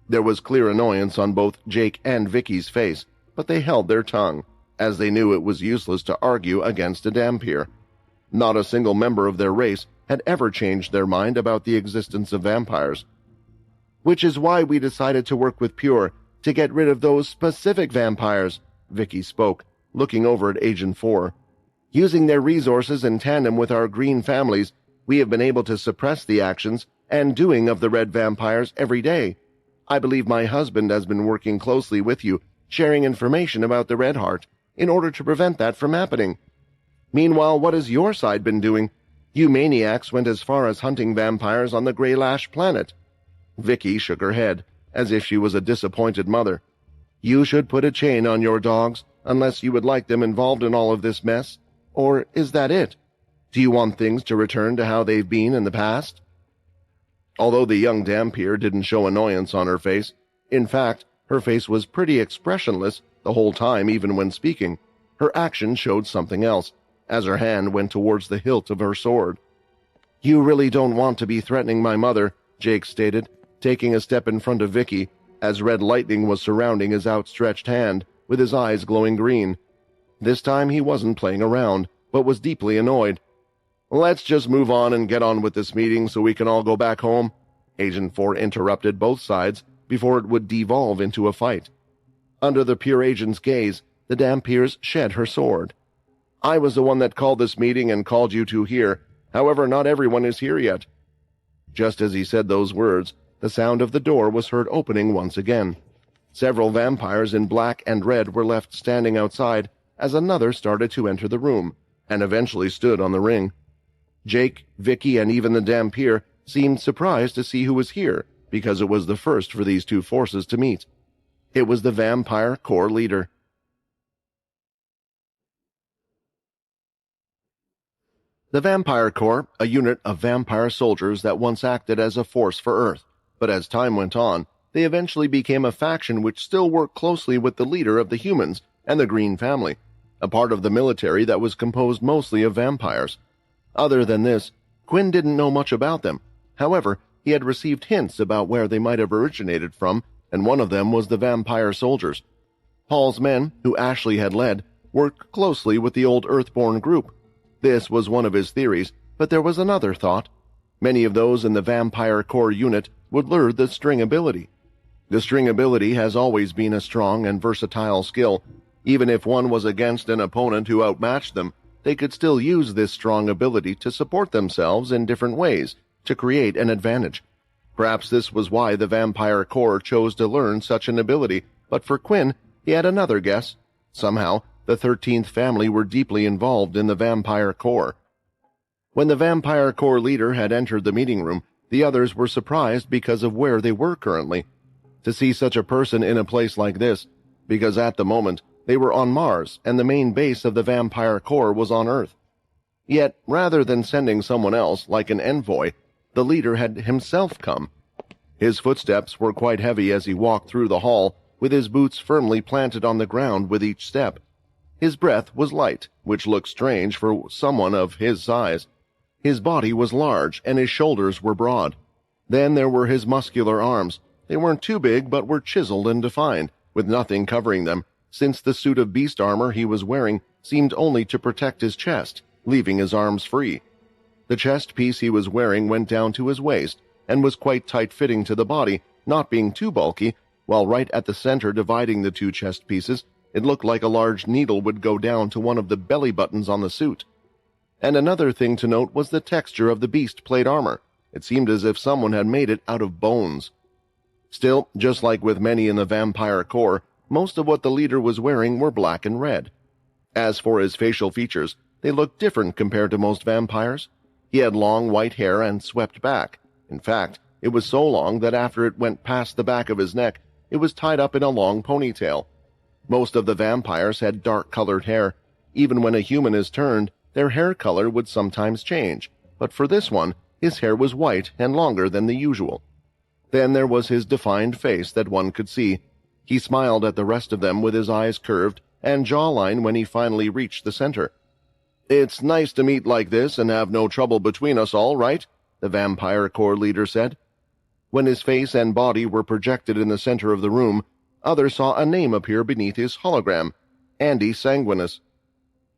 There was clear annoyance on both Jake and Vicky's face, but they held their tongue, as they knew it was useless to argue against a Dampier. Not a single member of their race had ever changed their mind about the existence of vampires. Which is why we decided to work with Pure to get rid of those specific vampires, Vicky spoke, looking over at Agent 4. Using their resources in tandem with our green families, we have been able to suppress the actions and doing of the red vampires every day. I believe my husband has been working closely with you, sharing information about the Red Heart, in order to prevent that from happening. Meanwhile, what has your side been doing? You maniacs went as far as hunting vampires on the Greylash planet. Vicky shook her head, as if she was a disappointed mother. You should put a chain on your dogs, unless you would like them involved in all of this mess. Or is that it? Do you want things to return to how they've been in the past? Although the young Dampier didn't show annoyance on her face, in fact, her face was pretty expressionless the whole time, even when speaking, her action showed something else, as her hand went towards the hilt of her sword. You really don't want to be threatening my mother, Jake stated, taking a step in front of Vicky, as red lightning was surrounding his outstretched hand, with his eyes glowing green. This time he wasn't playing around, but was deeply annoyed. Let's just move on and get on with this meeting so we can all go back home, Agent 4 interrupted both sides before it would devolve into a fight. Under the Pure Agent's gaze, the Dampiers shed her sword. I was the one that called this meeting and called you two here. However, not everyone is here yet. Just as he said those words, the sound of the door was heard opening once again. Several vampires in black and red were left standing outside as another started to enter the room, and eventually stood on the ring. Jake, Vicky, and even the Dampier seemed surprised to see who was here, because it was the first for these two forces to meet. It was the Vampire Corps leader. The Vampire Corps, a unit of vampire soldiers that once acted as a force for Earth, but as time went on, they eventually became a faction which still worked closely with the leader of the humans and the Green family, a part of the military that was composed mostly of vampires. Other than this, Quinn didn't know much about them. However, he had received hints about where they might have originated from, and one of them was the vampire soldiers. Paul's men, who Ashley had led, worked closely with the old Earthborn group. This was one of his theories, but there was another thought. Many of those in the Vampire Corps unit would learn the string ability. The string ability has always been a strong and versatile skill. Even if one was against an opponent who outmatched them, they could still use this strong ability to support themselves in different ways to create an advantage. Perhaps this was why the Vampire Corps chose to learn such an ability, but for Quinn, he had another guess. Somehow, the 13th family were deeply involved in the Vampire Corps. When the Vampire Corps leader had entered the meeting room, the others were surprised because of where they were currently. To see such a person in a place like this, because at the moment, they were on Mars and the main base of the Vampire Corps was on Earth. Yet, rather than sending someone else, like an envoy, the leader had himself come. His footsteps were quite heavy as he walked through the hall, with his boots firmly planted on the ground with each step. His breath was light, which looked strange for someone of his size. His body was large, and his shoulders were broad. Then there were his muscular arms. They weren't too big, but were chiseled and defined, with nothing covering them, since the suit of beast armor he was wearing seemed only to protect his chest, leaving his arms free. The chest piece he was wearing went down to his waist, and was quite tight-fitting to the body, not being too bulky, while right at the center dividing the two chest pieces, it looked like a large needle would go down to one of the belly buttons on the suit. And another thing to note was the texture of the beast plate armor. It seemed as if someone had made it out of bones. Still, just like with many in the Vampire Corps, most of what the leader was wearing were black and red. As for his facial features, they looked different compared to most vampires. He had long white hair and swept back. In fact, it was so long that after it went past the back of his neck, it was tied up in a long ponytail. Most of the vampires had dark-colored hair. Even when a human is turned, their hair color would sometimes change, but for this one, his hair was white and longer than the usual. Then there was his defined face that one could see. He smiled at the rest of them with his eyes curved and jawline when he finally reached the center. "It's nice to meet like this and have no trouble between us all, right?" the Vampire Corps leader said. When his face and body were projected in the center of the room, others saw a name appear beneath his hologram, Andy Sanguinus.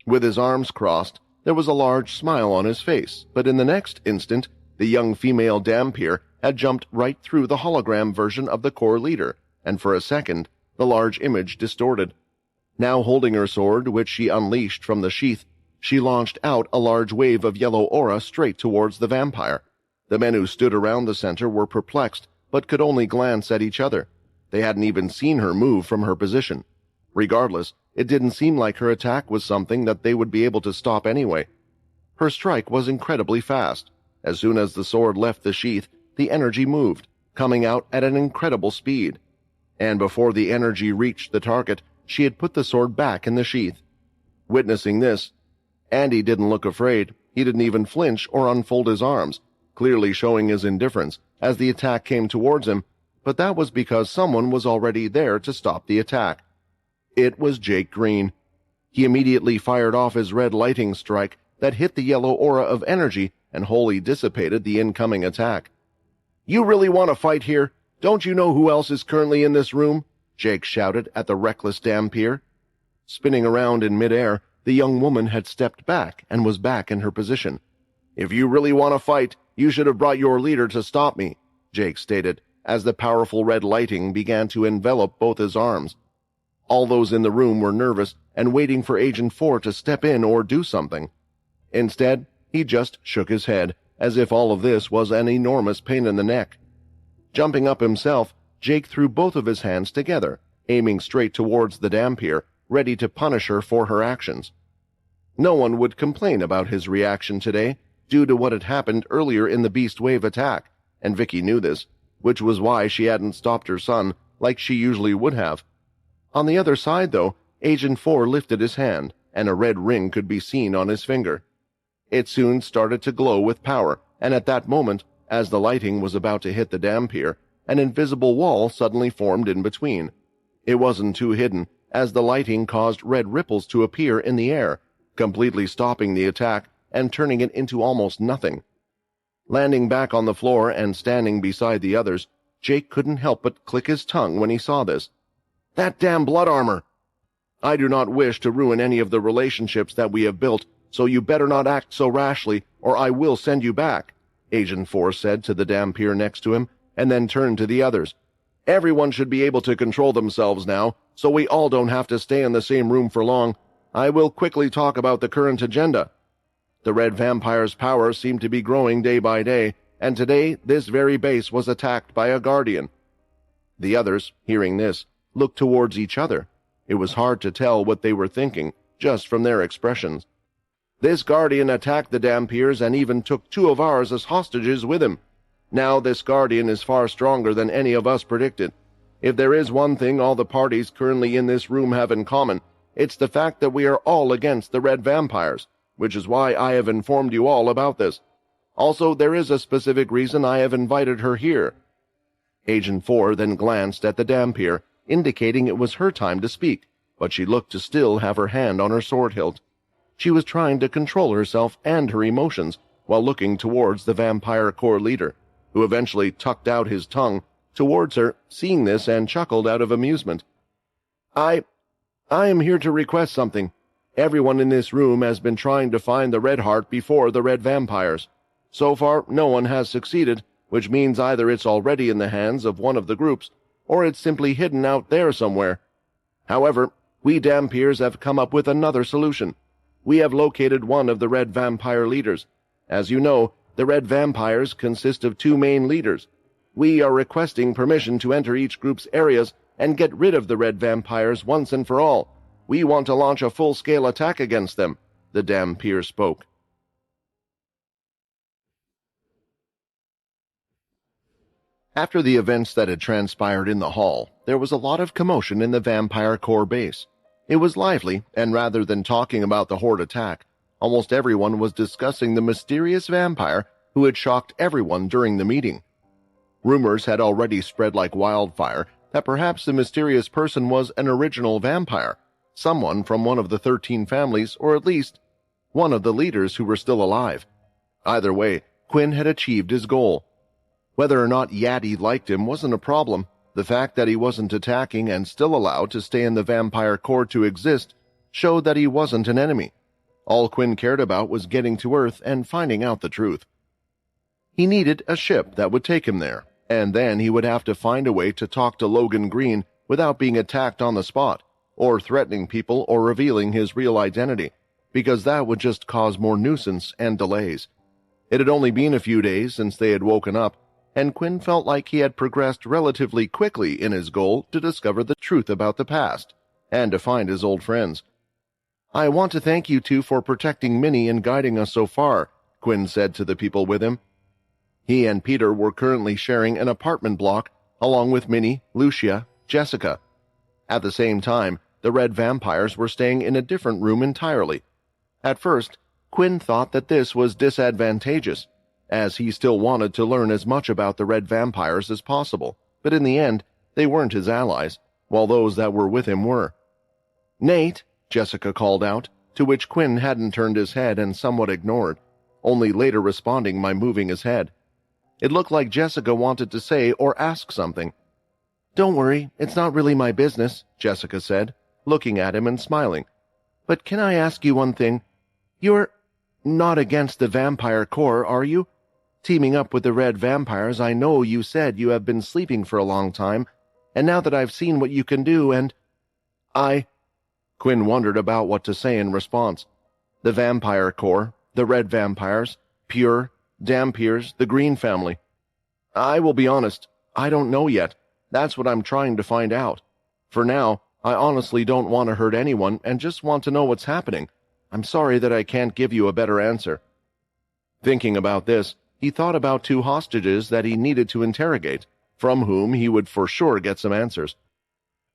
With his arms crossed, there was a large smile on his face, but in the next instant, The young female Dhampir had jumped right through the hologram version of the core leader, and for a second, the large image distorted. Now holding her sword, which she unleashed from the sheath, she launched out a large wave of yellow aura straight towards the vampire. The men who stood around the center were perplexed, but could only glance at each other. They hadn't even seen her move from her position. Regardless, it didn't seem like her attack was something that they would be able to stop anyway. Her strike was incredibly fast. As soon as the sword left the sheath, the energy moved, coming out at an incredible speed. And before the energy reached the target, she had put the sword back in the sheath. Witnessing this, Andy didn't look afraid. He didn't even flinch or unfold his arms, clearly showing his indifference as the attack came towards him, but that was because someone was already there to stop the attack. It was Jake Green. He immediately fired off his red lighting strike that hit the yellow aura of energy and wholly dissipated the incoming attack. "You really want to fight here? Don't you know who else is currently in this room?" Jake shouted at the reckless Dhampir. Spinning around in midair, the young woman had stepped back and was back in her position. "If you really want to fight, you should have brought your leader to stop me," Jake stated, as the powerful red lighting began to envelop both his arms. All those in the room were nervous and waiting for Agent 4 to step in or do something. Instead, he just shook his head, as if all of this was an enormous pain in the neck. Jumping up himself, Jake threw both of his hands together, aiming straight towards the Dhampir, ready to punish her for her actions. No one would complain about his reaction today, due to what had happened earlier in the Beast Wave attack, and Vicky knew this, which was why she hadn't stopped her son like she usually would have. On the other side, though, Agent 4 lifted his hand, and a red ring could be seen on his finger. It soon started to glow with power, and at that moment, as the lighting was about to hit the Dhampir, an invisible wall suddenly formed in between. It wasn't too hidden, as the lighting caused red ripples to appear in the air, completely stopping the attack and turning it into almost nothing. Landing back on the floor and standing beside the others, Jake couldn't help but click his tongue when he saw this. "That damn blood armor! I do not wish to ruin any of the relationships that we have built, so you better not act so rashly, or I will send you back," Agent 4 said to the Dhampir next to him, and then turned to the others. "Everyone should be able to control themselves now, so we all don't have to stay in the same room for long. I will quickly talk about the current agenda." The red vampire's power seemed to be growing day by day, and today this very base was attacked by a guardian. The others, hearing this, looked towards each other. It was hard to tell what they were thinking, just from their expressions. "This guardian attacked the Dhampirs and even took 2 of ours as hostages with him. Now this guardian is far stronger than any of us predicted. If there is one thing all the parties currently in this room have in common, it's the fact that we are all against the red vampires, which is why I have informed you all about this. Also, there is a specific reason I have invited her here." Agent 4 then glanced at the Dhampir, indicating it was her time to speak, but she looked to still have her hand on her sword hilt. She was trying to control herself and her emotions while looking towards the vampire core leader, who eventually tucked out his tongue towards her, seeing this, and chuckled out of amusement. I am here to request something. Everyone in this room has been trying to find the Red Heart before the Red Vampires. So far, no one has succeeded, which means either it's already in the hands of one of the groups, or it's simply hidden out there somewhere. However, we Dhampirs have come up with another solution. We have located one of the Red Vampire leaders. As you know, the Red Vampires consist of 2 main leaders. We are requesting permission to enter each group's areas and get rid of the Red Vampires once and for all. We want to launch a full-scale attack against them, the Dhampir spoke. After the events that had transpired in the hall, there was a lot of commotion in the vampire core base. It was lively, and rather than talking about the Horde attack, almost everyone was discussing the mysterious vampire who had shocked everyone during the meeting. Rumors had already spread like wildfire that perhaps the mysterious person was an original vampire, someone from one of the 13 families, or at least one of the leaders who were still alive. Either way, Quinn had achieved his goal. Whether or not Yaddy liked him wasn't a problem. The fact that he wasn't attacking and still allowed to stay in the vampire core to exist showed that he wasn't an enemy. All Quinn cared about was getting to Earth and finding out the truth. He needed a ship that would take him there, and then he would have to find a way to talk to Logan Green without being attacked on the spot, or threatening people or revealing his real identity, because that would just cause more nuisance and delays. It had only been a few days since they had woken up, and Quinn felt like he had progressed relatively quickly in his goal to discover the truth about the past, and to find his old friends. "I want to thank you two for protecting Minnie and guiding us so far," Quinn said to the people with him. He and Peter were currently sharing an apartment block, along with Minnie, Lucia, Jessica. At the same time, the red vampires were staying in a different room entirely. At first, Quinn thought that this was disadvantageous, as he still wanted to learn as much about the red vampires as possible, but in the end, they weren't his allies, while those that were with him were. "Nate," Jessica called out, to which Quinn hadn't turned his head and somewhat ignored, only later responding by moving his head. It looked like Jessica wanted to say or ask something. "Don't worry, it's not really my business," Jessica said, looking at him and smiling. "But can I ask you one thing? You're not against the vampire corps, are you? Teaming up with the red vampires, I know you said you have been sleeping for a long time, and now that I've seen what you can do and... Quinn wondered about what to say in response. The vampire corps, the red vampires, Pure, Dampiers, the Green family. I will be honest, I don't know yet. That's what I'm trying to find out. For now, I honestly don't want to hurt anyone and just want to know what's happening. I'm sorry that I can't give you a better answer." Thinking about this, he thought about two hostages that he needed to interrogate, from whom he would for sure get some answers.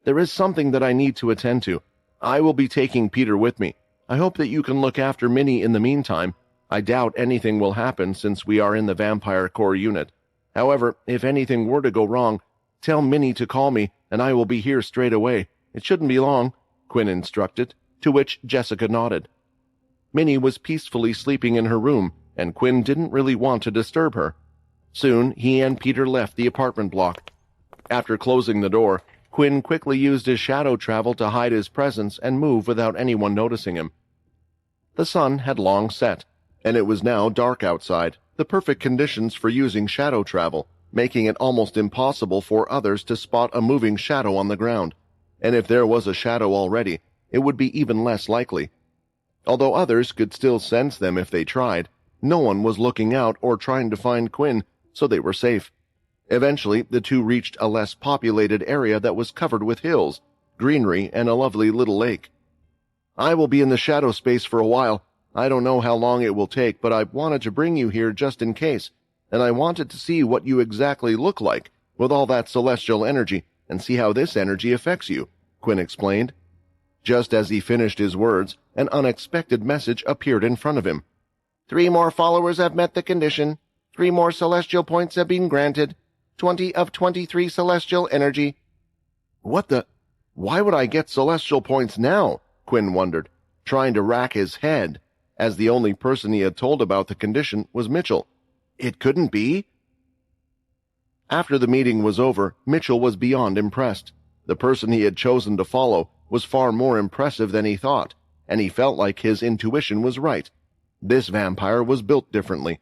"There is something that I need to attend to. I will be taking Peter with me. I hope that you can look after Minnie in the meantime. I doubt anything will happen since we are in the Vampire Corps unit. However, if anything were to go wrong, tell Minnie to call me, and I will be here straight away. It shouldn't be long," Quinn instructed, to which Jessica nodded. Minnie was peacefully sleeping in her room, and Quinn didn't really want to disturb her. Soon, he and Peter left the apartment block. After closing the door, Quinn quickly used his shadow travel to hide his presence and move without anyone noticing him. The sun had long set, and it was now dark outside, the perfect conditions for using shadow travel, making it almost impossible for others to spot a moving shadow on the ground, and if there was a shadow already, it would be even less likely. Although others could still sense them if they tried, no one was looking out or trying to find Quinn, so they were safe. Eventually, the two reached a less populated area that was covered with hills, greenery, and a lovely little lake. "I will be in the shadow space for a while. I don't know how long it will take, but I wanted to bring you here just in case, and I wanted to see what you exactly look like with all that celestial energy and see how this energy affects you," Quinn explained. Just as he finished his words, an unexpected message appeared in front of him. 3 more followers have met the condition. 3 more celestial points have been granted. 20 of 23 celestial energy. What the? Why would I get celestial points now? Quinn wondered, trying to rack his head, as the only person he had told about the condition was Mitchell. It couldn't be? After the meeting was over, Mitchell was beyond impressed. The person he had chosen to follow was far more impressive than he thought, and he felt like his intuition was right. This vampire was built differently.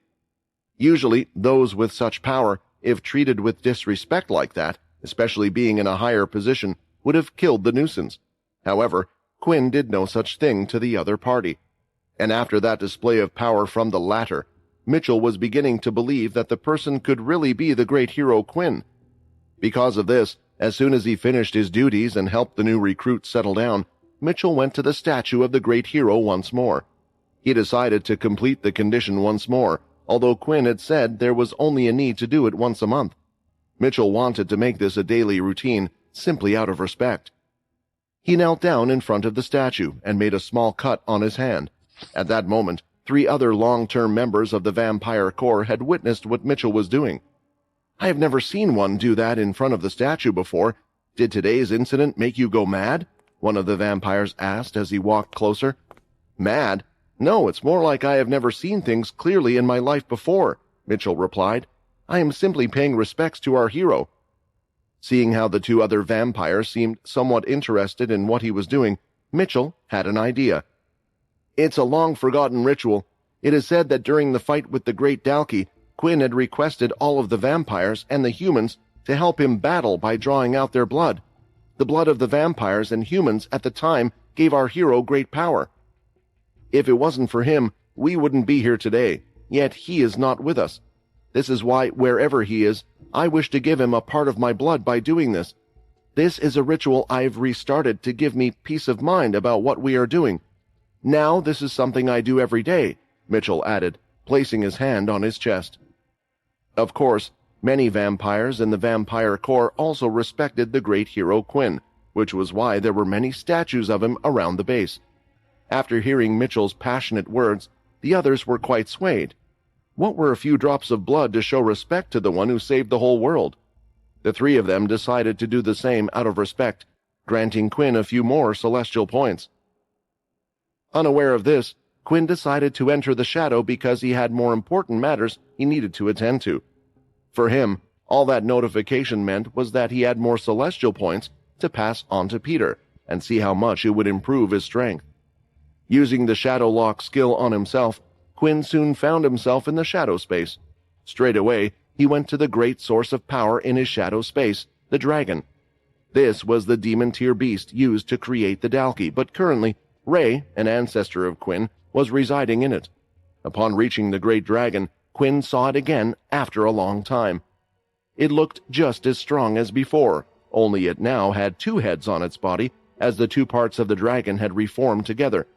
Usually, those with such power, if treated with disrespect like that, especially being in a higher position, would have killed the nuisance. However, Quinn did no such thing to the other party. And after that display of power from the latter, Mitchell was beginning to believe that the person could really be the great hero Quinn. Because of this, as soon as he finished his duties and helped the new recruit settle down, Mitchell went to the statue of the great hero once more. He decided to complete the condition once more, although Quinn had said there was only a need to do it once a month. Mitchell wanted to make this a daily routine, simply out of respect. He knelt down in front of the statue and made a small cut on his hand. At that moment, 3 other long-term members of the Vampire Corps had witnessed what Mitchell was doing. "I have never seen one do that in front of the statue before. Did today's incident make you go mad?" one of the vampires asked as he walked closer. "Mad? No, it's more like I have never seen things clearly in my life before," Mitchell replied. "I am simply paying respects to our hero." Seeing how the 2 other vampires seemed somewhat interested in what he was doing, Mitchell had an idea. "It's a long-forgotten ritual. It is said that during the fight with the Great Dalki, Quinn had requested all of the vampires and the humans to help him battle by drawing out their blood. The blood of the vampires and humans at the time gave our hero great power. If it wasn't for him, we wouldn't be here today, yet he is not with us. This is why, wherever he is, I wish to give him a part of my blood by doing this. This is a ritual I've restarted to give me peace of mind about what we are doing. Now this is something I do every day," Mitchell added, placing his hand on his chest. Of course, many vampires in the vampire corps also respected the great hero Quinn, which was why there were many statues of him around the base. After hearing Mitchell's passionate words, the others were quite swayed. What were a few drops of blood to show respect to the one who saved the whole world? The three of them decided to do the same out of respect, granting Quinn a few more celestial points. Unaware of this, Quinn decided to enter the shadow because he had more important matters he needed to attend to. For him, all that notification meant was that he had more celestial points to pass on to Peter and see how much it would improve his strength. Using the shadow lock skill on himself, Quinn soon found himself in the shadow space. Straight away, he went to the great source of power in his shadow space, the dragon. This was the demon tier beast used to create the Dalki, but currently, Ray, an ancestor of Quinn, was residing in it. Upon reaching the great dragon, Quinn saw it again after a long time. It looked just as strong as before, only it now had two heads on its body, as the two parts of the dragon had reformed together.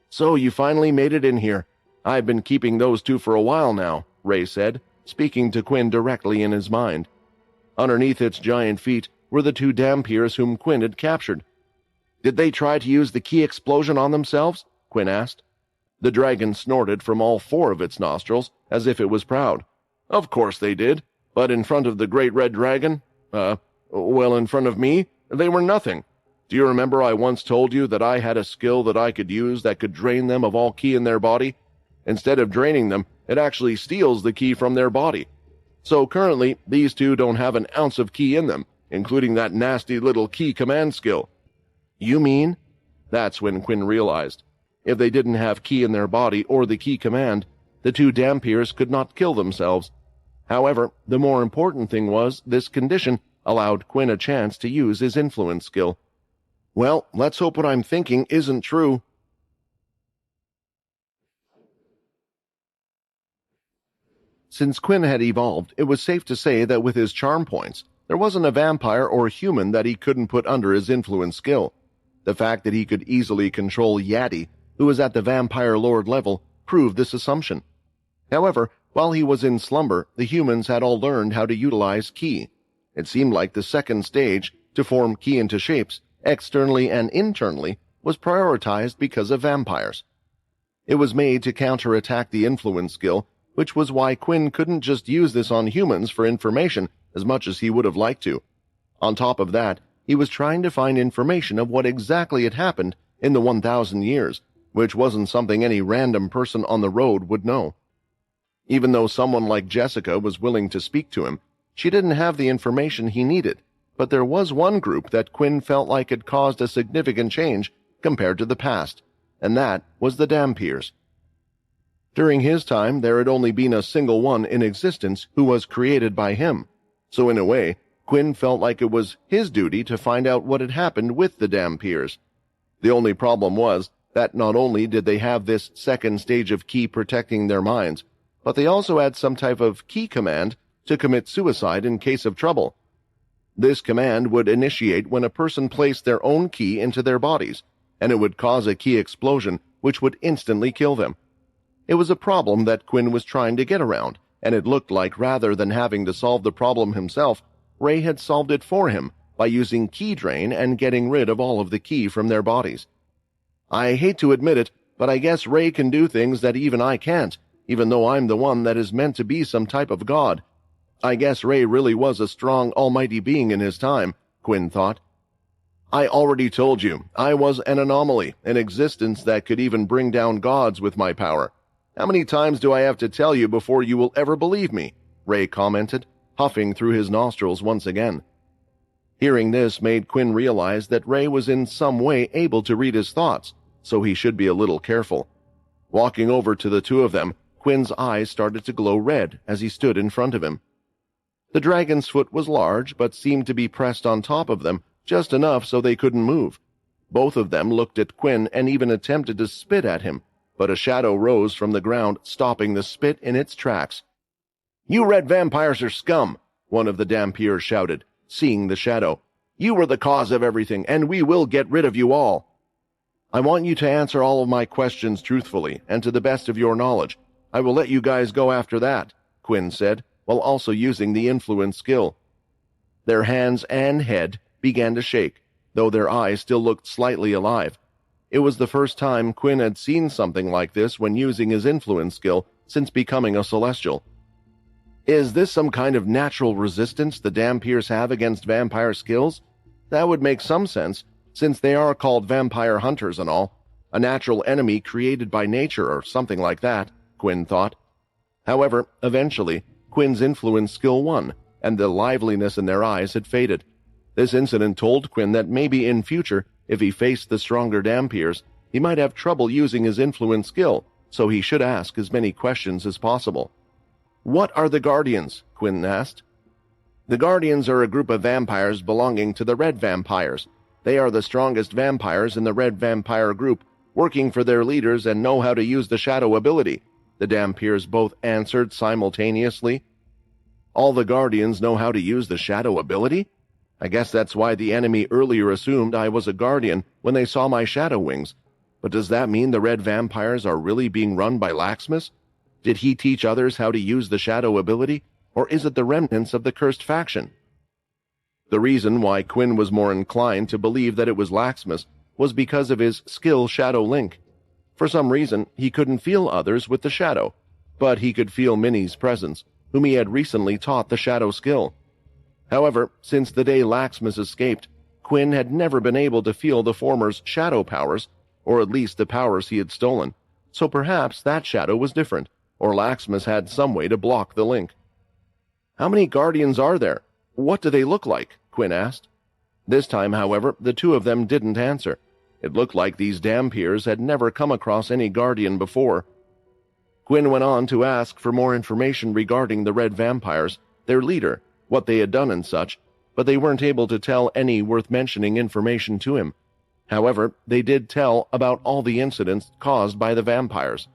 "So you finally made it in here. I've been keeping those two for a while now," Ray said, speaking to Quinn directly in his mind. Underneath its giant feet were the two Dampiers whom Quinn had captured. "Did they try to use the key explosion on themselves?" Quinn asked. The dragon snorted from all four of its nostrils, as if it was proud. "Of course they did, but in front of the great red dragon, in front of me, they were nothing. Do you remember I once told you that I had a skill that I could use that could drain them of all ki in their body? Instead of draining them, it actually steals the ki from their body. So currently, these two don't have an ounce of ki in them, including that nasty little ki command skill." "You mean?" That's when Quinn realized. If they didn't have ki in their body or the ki command, the two Dampiers could not kill themselves. However, the more important thing was this condition allowed Quinn a chance to use his influence skill. Well, let's hope what I'm thinking isn't true. Since Quinn had evolved, it was safe to say that with his charm points, there wasn't a vampire or human that he couldn't put under his influence skill. The fact that he could easily control Yati, who was at the vampire lord level, proved this assumption. However, while he was in slumber, the humans had all learned how to utilize ki. It seemed like the second stage, to form ki into shapes, externally and internally, was prioritized because of vampires. It was made to counterattack the influence skill, which was why Quinn couldn't just use this on humans for information as much as he would have liked to. On top of that, he was trying to find information of what exactly had happened in the 1,000 years, which wasn't something any random person on the road would know. Even though someone like Jessica was willing to speak to him, she didn't have the information he needed, but there was one group that Quinn felt like had caused a significant change compared to the past, and that was the Dampiers. During his time, there had only been a single one in existence who was created by him, so in a way, Quinn felt like it was his duty to find out what had happened with the Dampiers. The only problem was that not only did they have this second stage of ki protecting their minds, but they also had some type of ki command to commit suicide in case of trouble. This command would initiate when a person placed their own ki into their bodies, and it would cause a ki explosion which would instantly kill them. It was a problem that Quinn was trying to get around, and it looked like rather than having to solve the problem himself, Ray had solved it for him by using ki drain and getting rid of all of the ki from their bodies. I hate to admit it, but I guess Ray can do things that even I can't, even though I'm the one that is meant to be some type of god. I guess Ray really was a strong, almighty being in his time, Quinn thought. I already told you, I was an anomaly, an existence that could even bring down gods with my power. How many times do I have to tell you before you will ever believe me? Ray commented, huffing through his nostrils once again. Hearing this made Quinn realize that Ray was in some way able to read his thoughts, so he should be a little careful. Walking over to the two of them, Quinn's eyes started to glow red as he stood in front of him. The dragon's foot was large, but seemed to be pressed on top of them just enough so they couldn't move. Both of them looked at Quinn and even attempted to spit at him, but a shadow rose from the ground, stopping the spit in its tracks. "You red vampires are scum," one of the Dhampirs shouted, seeing the shadow. "You were the cause of everything, and we will get rid of you all." "I want you to answer all of my questions truthfully and to the best of your knowledge. I will let you guys go after that," Quinn said, while also using the influence skill. Their hands and head began to shake, though their eyes still looked slightly alive. It was the first time Quinn had seen something like this when using his influence skill since becoming a Celestial. "Is this some kind of natural resistance the Dhampirs have against vampire skills? That would make some sense, since they are called vampire hunters and all. A natural enemy created by nature or something like that," Quinn thought. However, eventually, Quinn's influence skill won, and the liveliness in their eyes had faded. This incident told Quinn that maybe in future, if he faced the stronger Dhampirs, he might have trouble using his influence skill, so he should ask as many questions as possible. "What are the Guardians?" Quinn asked. "The Guardians are a group of vampires belonging to the Red Vampires. They are the strongest vampires in the Red Vampire group, working for their leaders and know how to use the shadow ability," the Dhampirs both answered simultaneously. "All the Guardians know how to use the shadow ability? I guess that's why the enemy earlier assumed I was a Guardian when they saw my shadow wings. But does that mean the Red Vampires are really being run by Laxmus? Did he teach others how to use the shadow ability, or is it the remnants of the cursed faction?" The reason why Quinn was more inclined to believe that it was Laxmus was because of his skill Shadow Link. For some reason, he couldn't feel others with the shadow, but he could feel Minnie's presence, whom he had recently taught the shadow skill. However, since the day Laxmus escaped, Quinn had never been able to feel the former's shadow powers, or at least the powers he had stolen, so perhaps that shadow was different, or Laxmus had some way to block the link. "How many Guardians are there? What do they look like?" Quinn asked. This time, however, the two of them didn't answer. It looked like these Dhampirs had never come across any Guardian before. Quinn went on to ask for more information regarding the Red Vampires, their leader, what they had done and such, but they weren't able to tell any worth mentioning information to him. However, they did tell about all the incidents caused by the vampires.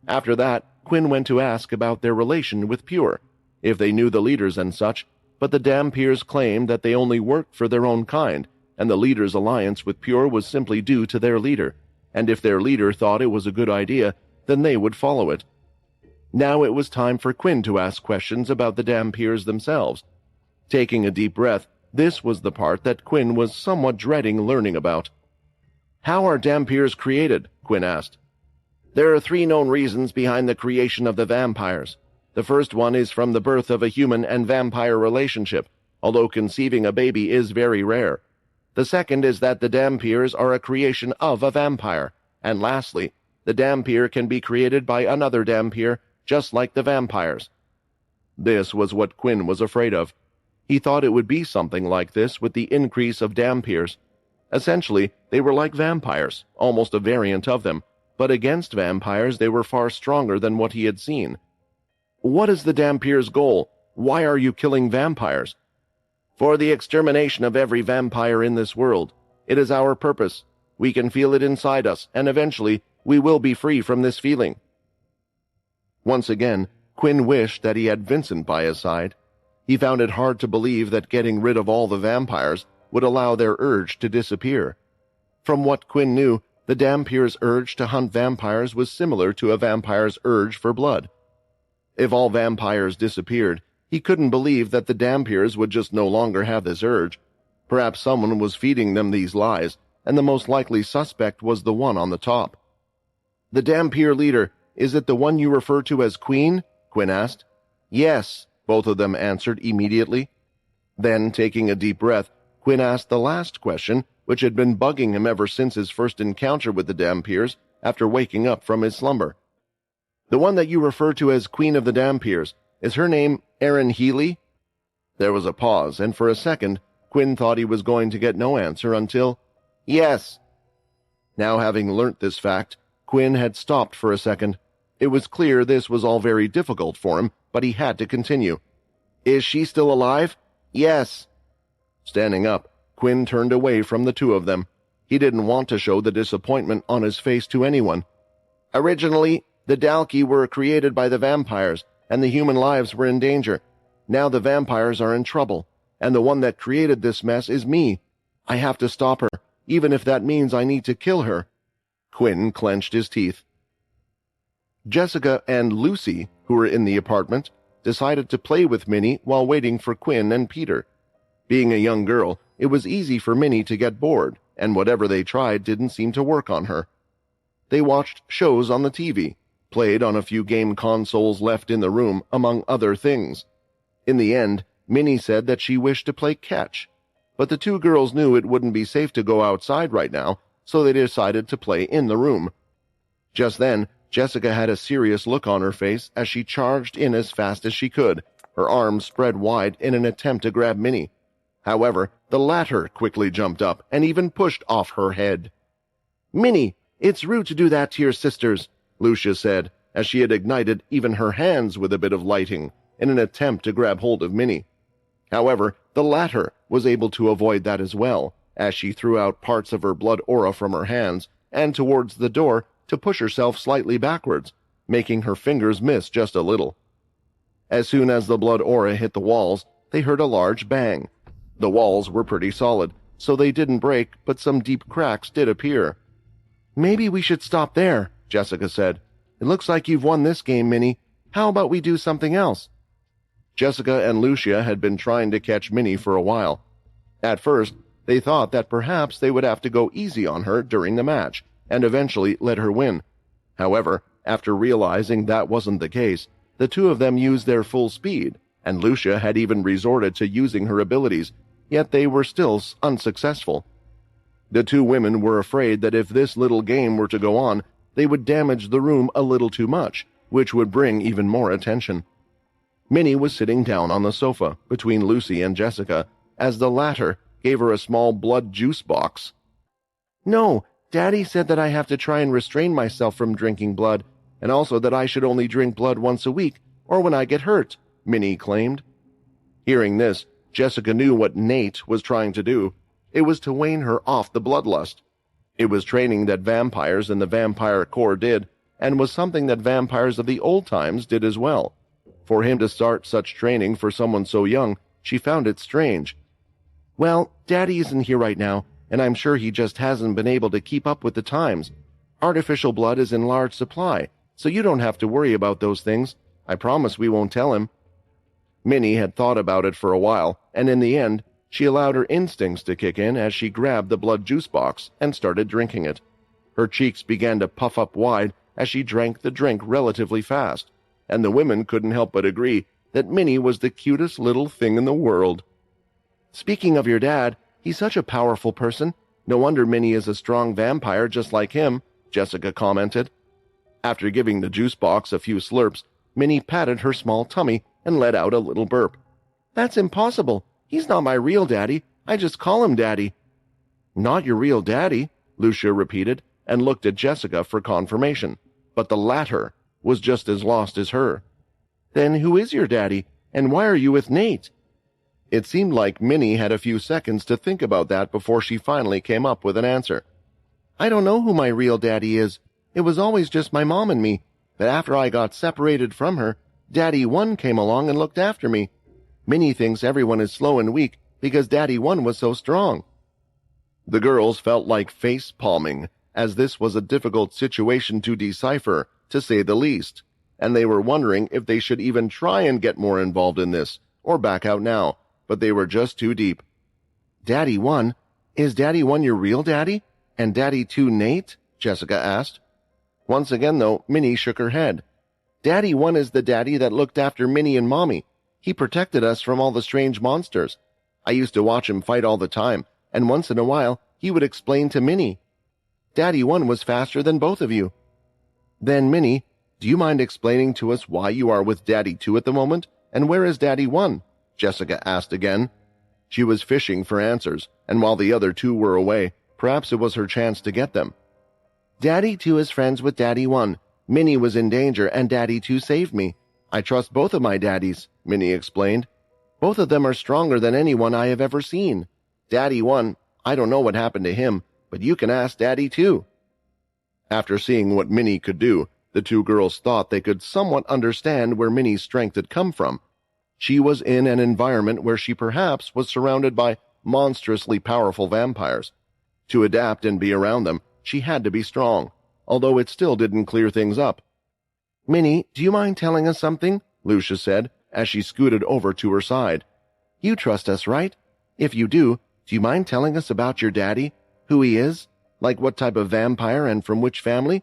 After that, Quinn went to ask about their relation with Pure, if they knew the leaders and such, but the Dhampirs claimed that they only worked for their own kind, and the leader's alliance with Pure was simply due to their leader, and if their leader thought it was a good idea, then they would follow it. Now it was time for Quinn to ask questions about the Dhampirs themselves. Taking a deep breath, this was the part that Quinn was somewhat dreading learning about. "How are Dhampirs created?" Quinn asked. "There are 3 known reasons behind the creation of the vampires. The first one is from the birth of a human and vampire relationship, although conceiving a baby is very rare. The second is that the Dhampirs are a creation of a vampire, and lastly, the Dhampir can be created by another Dhampir, just like the vampires." This was what Quinn was afraid of. He thought it would be something like this with the increase of Dhampirs. Essentially, they were like vampires, almost a variant of them, but against vampires they were far stronger than what he had seen. "What is the Dhampir's goal? Why are you killing vampires?" "For the extermination of every vampire in this world. It is our purpose. We can feel it inside us, and eventually we will be free from this feeling." Once again, Quinn wished that he had Vincent by his side. He found it hard to believe that getting rid of all the vampires would allow their urge to disappear. From what Quinn knew, the Dhampir's urge to hunt vampires was similar to a vampire's urge for blood. If all vampires disappeared, he couldn't believe that the Dhampirs would just no longer have this urge. Perhaps someone was feeding them these lies, and the most likely suspect was the one on the top. "The Dhampir leader, is it the one you refer to as Queen?" Quinn asked. "Yes," both of them answered immediately. Then, taking a deep breath, Quinn asked the last question, which had been bugging him ever since his first encounter with the Dhampirs after waking up from his slumber. "The one that you refer to as Queen of the Dhampirs, is her name Erin Healy?" There was a pause, and for a second, Quinn thought he was going to get no answer until, "Yes." Now having learnt this fact, Quinn had stopped for a second. It was clear this was all very difficult for him, but he had to continue. "Is she still alive?" "Yes." Standing up, Quinn turned away from the two of them. He didn't want to show the disappointment on his face to anyone. "Originally, the Dalki were created by the vampires, and the human lives were in danger. Now the vampires are in trouble, and the one that created this mess is me. I have to stop her, even if that means I need to kill her." Quinn clenched his teeth. Jessica and Lucy, who were in the apartment, decided to play with Minnie while waiting for Quinn and Peter. Being a young girl, it was easy for Minnie to get bored, and whatever they tried didn't seem to work on her. They watched shows on the TV, played on a few game consoles left in the room, among other things. In the end, Minnie said that she wished to play catch, but the two girls knew it wouldn't be safe to go outside right now, so they decided to play in the room. Just then, Jessica had a serious look on her face as she charged in as fast as she could, her arms spread wide in an attempt to grab Minnie. However, the latter quickly jumped up and even pushed off her head. "Minnie, it's rude to do that to your sisters," Lucia said, as she had ignited even her hands with a bit of lighting in an attempt to grab hold of Minnie. However, the latter was able to avoid that as well, as she threw out parts of her blood aura from her hands and towards the door to push herself slightly backwards, making her fingers miss just a little. As soon as the blood aura hit the walls, they heard a large bang. The walls were pretty solid, so they didn't break, but some deep cracks did appear. "Maybe we should stop there," Jessica said. "It looks like you've won this game, Minnie. How about we do something else?" Jessica and Lucia had been trying to catch Minnie for a while. At first, they thought that perhaps they would have to go easy on her during the match, and eventually let her win. However, after realizing that wasn't the case, the two of them used their full speed, and Lucia had even resorted to using her abilities, yet they were still unsuccessful. The two women were afraid that if this little game were to go on, they would damage the room a little too much, which would bring even more attention. Minnie was sitting down on the sofa between Lucy and Jessica, as the latter gave her a small blood juice box. "No, Daddy said that I have to try and restrain myself from drinking blood, and also that I should only drink blood once a week, or when I get hurt," Minnie claimed. Hearing this, Jessica knew what Nate was trying to do. It was to wane her off the bloodlust. It was training that vampires in the Vampire Corps did, and was something that vampires of the old times did as well. For him to start such training for someone so young, she found it strange. "Well, Daddy isn't here right now, and I'm sure he just hasn't been able to keep up with the times. Artificial blood is in large supply, so you don't have to worry about those things. I promise we won't tell him." Minnie had thought about it for a while, and in the end, she allowed her instincts to kick in as she grabbed the blood juice box and started drinking it. Her cheeks began to puff up wide as she drank the drink relatively fast, and the women couldn't help but agree that Minnie was the cutest little thing in the world. "Speaking of your dad, he's such a powerful person. No wonder Minnie is a strong vampire just like him," Jessica commented. After giving the juice box a few slurps, Minnie patted her small tummy and let out a little burp. "That's impossible. He's not my real daddy. I just call him Daddy." "Not your real daddy," Lucia repeated, and looked at Jessica for confirmation, but the latter was just as lost as her. "Then who is your daddy, and why are you with Nate?" It seemed like Minnie had a few seconds to think about that before she finally came up with an answer. "I don't know who my real daddy is. It was always just my mom and me, but after I got separated from her, Daddy One came along and looked after me. Minnie thinks everyone is slow and weak because Daddy One was so strong." The girls felt like face-palming, as this was a difficult situation to decipher, to say the least, and they were wondering if they should even try and get more involved in this, or back out now, but they were just too deep. "Daddy One? Is Daddy One your real daddy? And Daddy Two Nate?" Jessica asked. Once again, though, Minnie shook her head. "Daddy One is the daddy that looked after Minnie and Mommy. He protected us from all the strange monsters. I used to watch him fight all the time, and once in a while, he would explain to Minnie. Daddy One was faster than both of you." "Then, Minnie, do you mind explaining to us why you are with Daddy Two at the moment, and where is Daddy One?" Jessica asked again. She was fishing for answers, and while the other two were away, perhaps it was her chance to get them. "Daddy Two is friends with Daddy One. Minnie was in danger and Daddy too saved me. I trust both of my daddies, Minnie explained. Both of them are stronger than anyone I have ever seen. Daddy won. I don't know what happened to him, but you can ask Daddy too. After seeing what Minnie could do, the two girls thought they could somewhat understand where Minnie's strength had come from. She was in an environment where she perhaps was surrounded by monstrously powerful vampires. To adapt and be around them, she had to be strong, although it still didn't clear things up. Minnie, do you mind telling us something? Lucia said, as she scooted over to her side. You trust us, right? If you do you mind telling us about your daddy, who he is, like what type of vampire and from which family?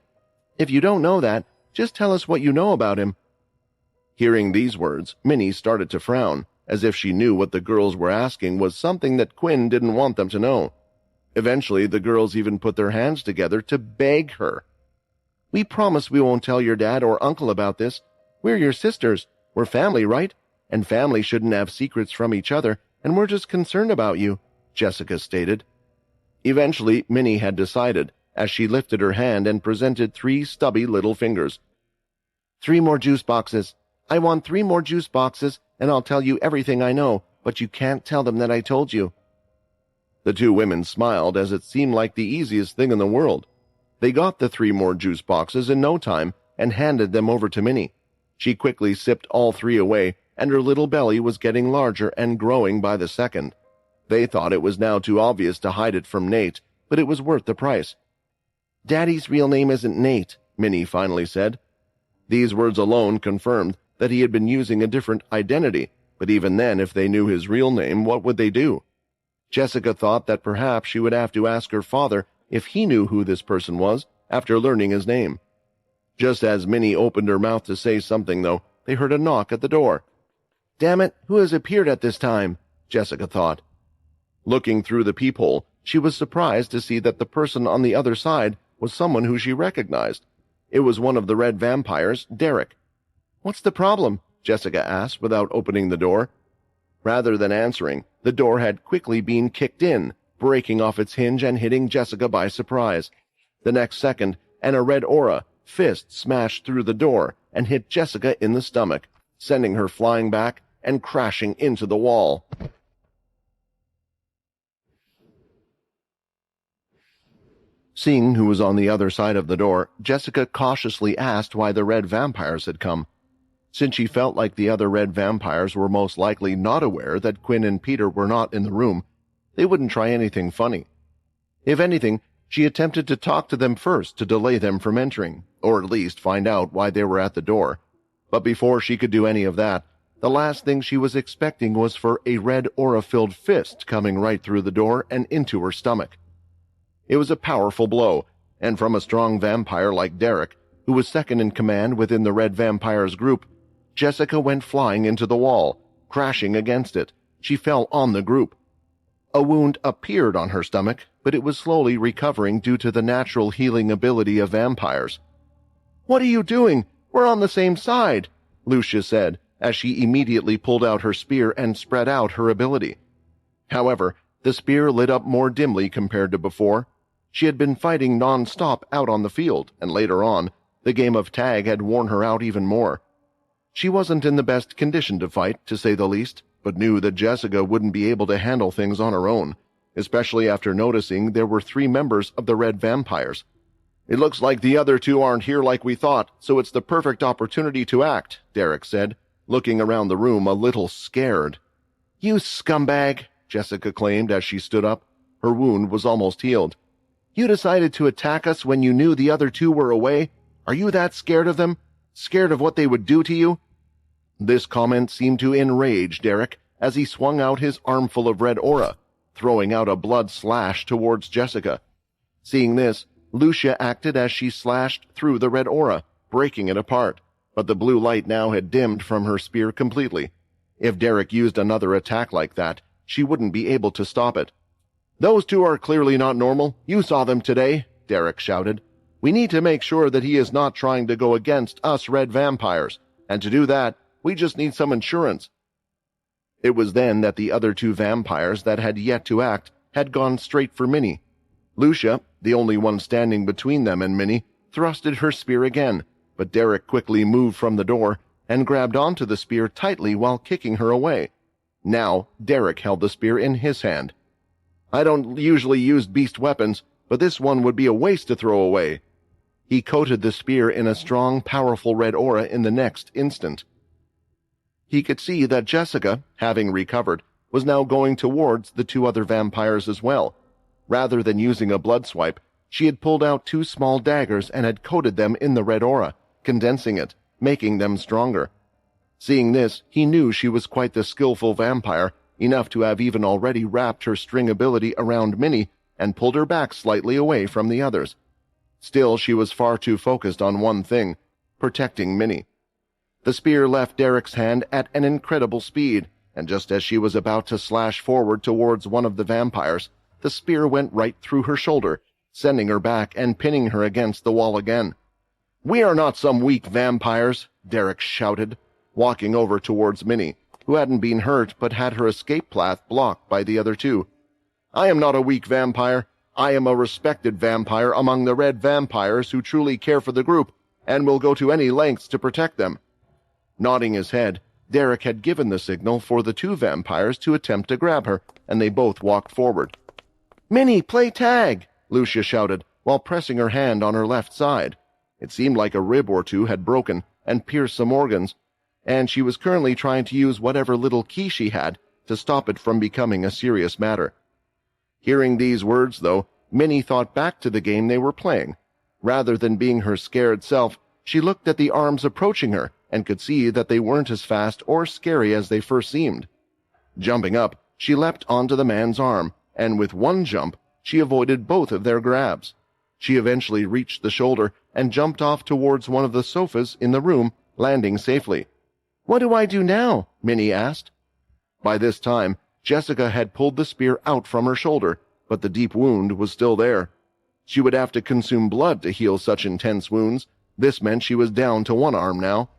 If you don't know that, just tell us what you know about him. Hearing these words, Minnie started to frown, as if she knew what the girls were asking was something that Quinn didn't want them to know. Eventually, the girls even put their hands together to beg her. We promise we won't tell your dad or uncle about this. We're your sisters. We're family, right? And family shouldn't have secrets from each other, and we're just concerned about you, Jessica stated. Eventually, Minnie had decided, as she lifted her hand and presented 3 stubby little fingers. 3 more juice boxes. I want 3 more juice boxes, and I'll tell you everything I know, but you can't tell them that I told you. The 2 women smiled, as it seemed like the easiest thing in the world. They got the 3 more juice boxes in no time and handed them over to Minnie. She quickly sipped all 3 away, and her little belly was getting larger and growing by the second. They thought it was now too obvious to hide it from Nate, but it was worth the price. Daddy's real name isn't Nate, Minnie finally said. These words alone confirmed that he had been using a different identity, but even then, if they knew his real name, what would they do? Jessica thought that perhaps she would have to ask her father if he knew who this person was after learning his name. Just as Minnie opened her mouth to say something, though, they heard a knock at the door. Damn it, who has appeared at this time? Jessica thought. Looking through the peephole, she was surprised to see that the person on the other side was someone who she recognized. It was one of the red vampires, Derek. What's the problem? Jessica asked without opening the door. Rather than answering, the door had quickly been kicked in, breaking off its hinge and hitting Jessica by surprise. The next second, a red aura, fist smashed through the door and hit Jessica in the stomach, sending her flying back and crashing into the wall. Seeing who was on the other side of the door, Jessica cautiously asked why the red vampires had come. Since she felt like the other red vampires were most likely not aware that Quinn and Peter were not in the room, they wouldn't try anything funny. If anything, she attempted to talk to them first to delay them from entering, or at least find out why they were at the door. But before she could do any of that, the last thing she was expecting was for a red aura-filled fist coming right through the door and into her stomach. It was a powerful blow, and from a strong vampire like Derek, who was second in command within the red vampires group, Jessica went flying into the wall, crashing against it. She fell on the group. A wound appeared on her stomach, but it was slowly recovering due to the natural healing ability of vampires. What are you doing? We're on the same side, Lucia said, as she immediately pulled out her spear and spread out her ability. However, the spear lit up more dimly compared to before. She had been fighting nonstop out on the field, and later on, the game of tag had worn her out even more. She wasn't in the best condition to fight, to say the least, but knew that Jessica wouldn't be able to handle things on her own, especially after noticing there were 3 members of the red vampires. It looks like the other 2 aren't here like we thought, so it's the perfect opportunity to act, Derek said, looking around the room a little scared. You scumbag, Jessica claimed as she stood up. Her wound was almost healed. You decided to attack us when you knew the other 2 were away? Are you that scared of them? Scared of what they would do to you? This comment seemed to enrage Derek as he swung out his armful of red aura, throwing out a blood slash towards Jessica. Seeing this, Lucia acted as she slashed through the red aura, breaking it apart, but the blue light now had dimmed from her spear completely. If Derek used another attack like that, she wouldn't be able to stop it. Those 2 are clearly not normal. You saw them today, Derek shouted. We need to make sure that he is not trying to go against us red vampires, and to do that, we just need some insurance. It was then that the other 2 vampires that had yet to act had gone straight for Minnie. Lucia, the only one standing between them and Minnie, thrusted her spear again, but Derek quickly moved from the door and grabbed onto the spear tightly while kicking her away. Now, Derek held the spear in his hand. "I don't usually use beast weapons, but this one would be a waste to throw away." He coated the spear in a strong, powerful red aura in the next instant. He could see that Jessica, having recovered, was now going towards the two other vampires as well. Rather than using a blood swipe, she had pulled out two small daggers and had coated them in the red aura, condensing it, making them stronger. Seeing this, he knew she was quite the skillful vampire, enough to have even already wrapped her string ability around Minnie and pulled her back slightly away from the others. Still, she was far too focused on one thing, protecting Minnie. The spear left Derek's hand at an incredible speed, and just as she was about to slash forward towards one of the vampires, the spear went right through her shoulder, sending her back and pinning her against the wall again. "We are not some weak vampires," Derek shouted, walking over towards Minnie, who hadn't been hurt but had her escape path blocked by the other two. "I am not a weak vampire. I am a respected vampire among the red vampires who truly care for the group and will go to any lengths to protect them." Nodding his head, Derek had given the signal for the two vampires to attempt to grab her, and they both walked forward. "Minnie, play tag!" Lucia shouted, while pressing her hand on her left side. It seemed like a rib or two had broken and pierced some organs, and she was currently trying to use whatever little key she had to stop it from becoming a serious matter. Hearing these words, though, Minnie thought back to the game they were playing. Rather than being her scared self, she looked at the arms approaching her and could see that they weren't as fast or scary as they first seemed. Jumping up, she leapt onto the man's arm, and with one jump, she avoided both of their grabs. She eventually reached the shoulder and jumped off towards one of the sofas in the room, landing safely. "What do I do now?" Minnie asked. By this time, Jessica had pulled the spear out from her shoulder, but the deep wound was still there. She would have to consume blood to heal such intense wounds. This meant she was down to one arm now.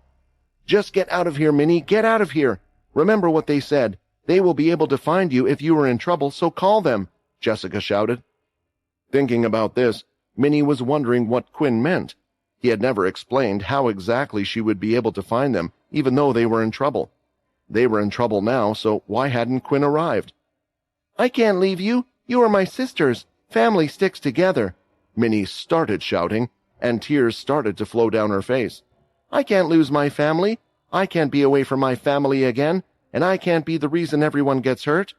"Just get out of here, Minnie, get out of here! Remember what they said. They will be able to find you if you are in trouble, so call them," Jessica shouted. Thinking about this, Minnie was wondering what Quinn meant. He had never explained how exactly she would be able to find them, even though they were in trouble. They were in trouble now, so why hadn't Quinn arrived? "I can't leave you. You are my sisters. Family sticks together," Minnie started shouting, and tears started to flow down her face. "I can't lose my family. I can't be away from my family again, and I can't be the reason everyone gets hurt."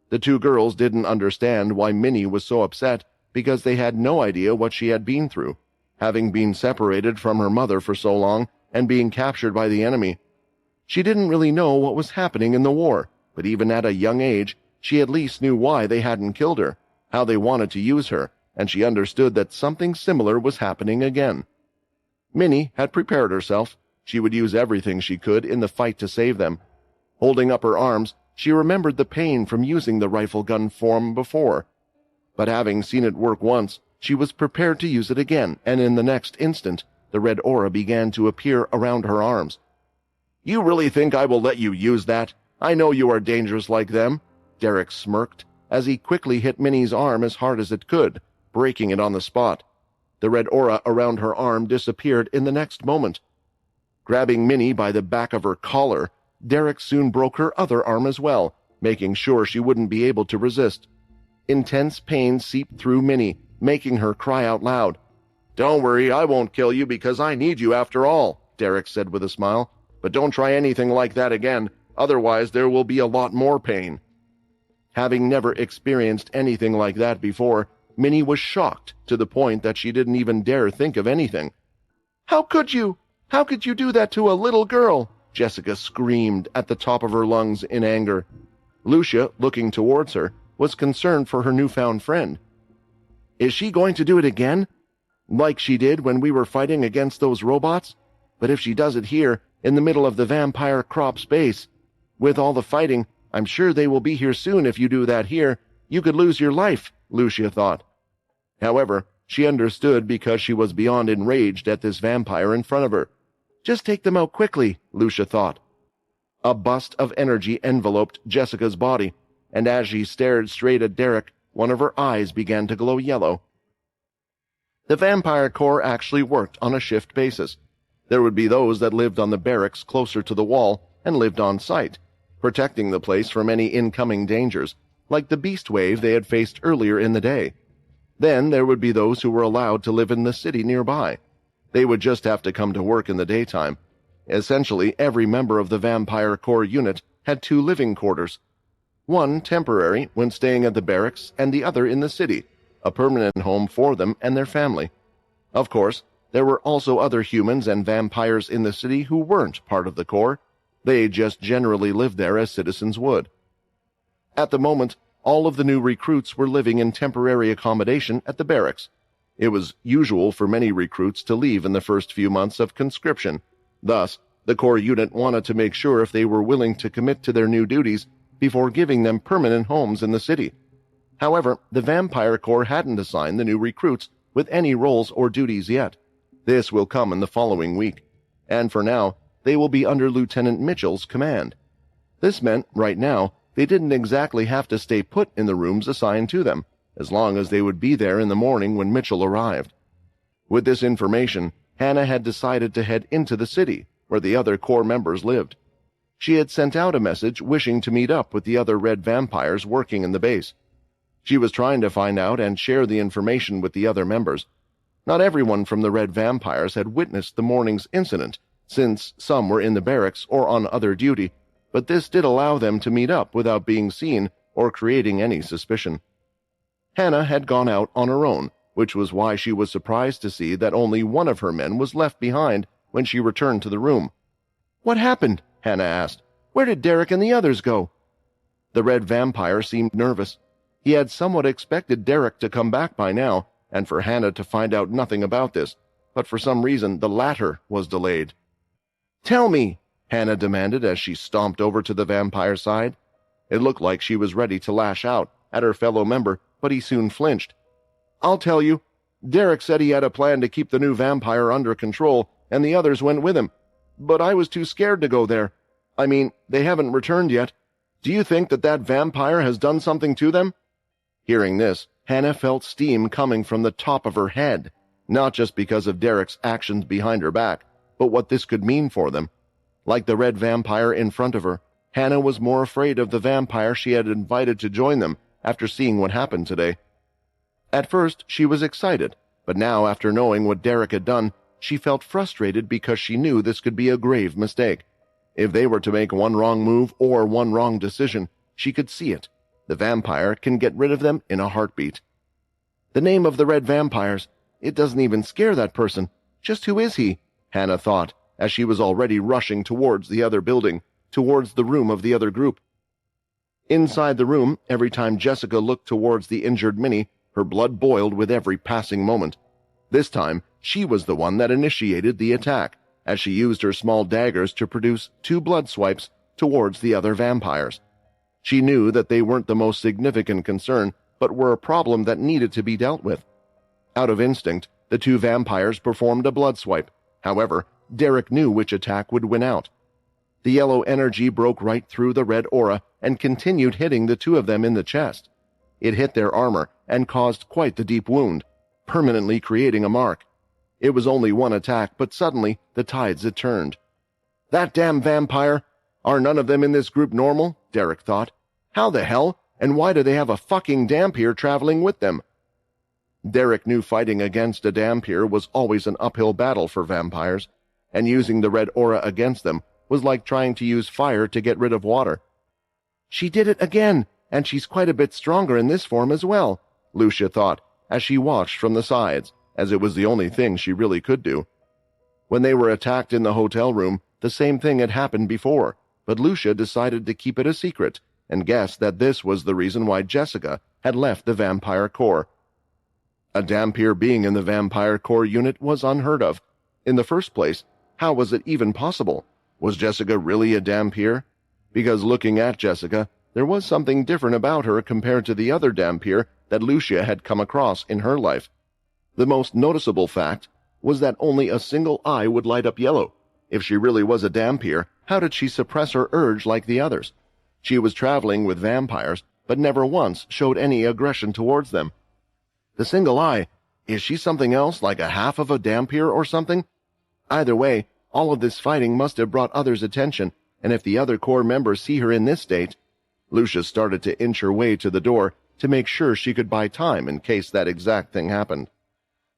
The two girls didn't understand why Minnie was so upset, because they had no idea what she had been through, having been separated from her mother for so long and being captured by the enemy. She didn't really know what was happening in the war, but even at a young age, she at least knew why they hadn't killed her, how they wanted to use her, and she understood that something similar was happening again. Minnie had prepared herself. She would use everything she could in the fight to save them. Holding up her arms, she remembered the pain from using the rifle gun form before. But having seen it work once, she was prepared to use it again, and in the next instant, the red aura began to appear around her arms. "You really think I will let you use that? I know you are dangerous like them," Derek smirked, as he quickly hit Minnie's arm as hard as it could, breaking it on the spot. The red aura around her arm disappeared in the next moment. Grabbing Minnie by the back of her collar, Derek soon broke her other arm as well, making sure she wouldn't be able to resist. Intense pain seeped through Minnie, making her cry out loud. "Don't worry, I won't kill you because I need you after all," Derek said with a smile. "But don't try anything like that again, otherwise there will be a lot more pain." Having never experienced anything like that before, Minnie was shocked to the point that she didn't even dare think of anything. "How could you? How could you do that to a little girl?" Jessica screamed at the top of her lungs in anger. Lucia, looking towards her, was concerned for her newfound friend. "Is she going to do it again? Like she did when we were fighting against those robots? But if she does it here, in the middle of the vampire crop space, with all the fighting, I'm sure they will be here soon. If you do that here, you could lose your life," Lucia thought. However, she understood because she was beyond enraged at this vampire in front of her. "Just take them out quickly," Lucia thought. A bust of energy enveloped Jessica's body, and as she stared straight at Derek, one of her eyes began to glow yellow. The vampire core actually worked on a shift basis, There would be those that lived on the barracks closer to the wall and lived on site, protecting the place from any incoming dangers, like the beast wave they had faced earlier in the day. Then there would be those who were allowed to live in the city nearby. They would just have to come to work in the daytime. Essentially, every member of the Vampire Corps unit had 2 living quarters. One temporary when staying at the barracks and the other in the city, a permanent home for them and their family. Of course, there were also other humans and vampires in the city who weren't part of the Corps. They just generally lived there as citizens would. At the moment, all of the new recruits were living in temporary accommodation at the barracks. It was usual for many recruits to leave in the first few months of conscription. Thus, the Corps unit wanted to make sure if they were willing to commit to their new duties before giving them permanent homes in the city. However, the Vampire Corps hadn't assigned the new recruits with any roles or duties yet. This will come in the following week, and for now, they will be under Lieutenant Mitchell's command. This meant, right now, they didn't exactly have to stay put in the rooms assigned to them, as long as they would be there in the morning when Mitchell arrived. With this information, Hannah had decided to head into the city, where the other Corps members lived. She had sent out a message wishing to meet up with the other red vampires working in the base. She was trying to find out and share the information with the other members. Not everyone from the red vampires had witnessed the morning's incident, since some were in the barracks or on other duty, but this did allow them to meet up without being seen or creating any suspicion. Hannah had gone out on her own, which was why she was surprised to see that only one of her men was left behind when she returned to the room. "What happened?" Hannah asked. "Where did Derek and the others go?" The red vampire seemed nervous. He had somewhat expected Derek to come back by now, and for Hannah to find out nothing about this, but for some reason the latter was delayed. "Tell me," Hannah demanded as she stomped over to the vampire's side. It looked like she was ready to lash out at her fellow member, but he soon flinched. "I'll tell you. Derek said he had a plan to keep the new vampire under control, and the others went with him. But I was too scared to go there. I mean, they haven't returned yet. Do you think that vampire has done something to them?" Hearing this, Hannah felt steam coming from the top of her head, not just because of Derek's actions behind her back, but what this could mean for them. Like the red vampire in front of her, Hannah was more afraid of the vampire she had invited to join them after seeing what happened today. At first, she was excited, but now, after knowing what Derek had done, she felt frustrated because she knew this could be a grave mistake. If they were to make one wrong move or one wrong decision, she could see it. The vampire can get rid of them in a heartbeat. The name of the red vampires, it doesn't even scare that person. Just who is he? Hannah thought, as she was already rushing towards the other building, towards the room of the other group. Inside the room, every time Jessica looked towards the injured Minnie, her blood boiled with every passing moment. This time, she was the one that initiated the attack, as she used her small daggers to produce 2 blood swipes towards the other vampires. She knew that they weren't the most significant concern, but were a problem that needed to be dealt with. Out of instinct, the 2 vampires performed a blood swipe. However, Derek knew which attack would win out. The yellow energy broke right through the red aura and continued hitting the 2 of them in the chest. It hit their armor and caused quite the deep wound, permanently creating a mark. It was only one attack, but suddenly the tides had turned. "That damn vampire! Are none of them in this group normal?" Derek thought. "How the hell? And why do they have a fucking Dhampir traveling with them?" Derek knew fighting against a Dhampir was always an uphill battle for vampires, and using the red aura against them was like trying to use fire to get rid of water. "She did it again, and she's quite a bit stronger in this form as well," Lucia thought, as she watched from the sides, as it was the only thing she really could do. When they were attacked in the hotel room, the same thing had happened before, but Lucia decided to keep it a secret and guessed that this was the reason why Jessica had left the Vampire Corps. A Dhampir being in the Vampire Corps unit was unheard of. In the first place, how was it even possible? Was Jessica really a Dhampir? Because looking at Jessica, there was something different about her compared to the other Dhampir that Lucia had come across in her life. The most noticeable fact was that only a single eye would light up yellow. If she really was a Dhampir, how did she suppress her urge like the others? She was traveling with vampires, but never once showed any aggression towards them. The single eye, is she something else, like a half of a Dhampir or something? Either way, All of this fighting must have brought others' attention, and if the other Corps members see her in this state—" Lucia started to inch her way to the door to make sure she could buy time in case that exact thing happened.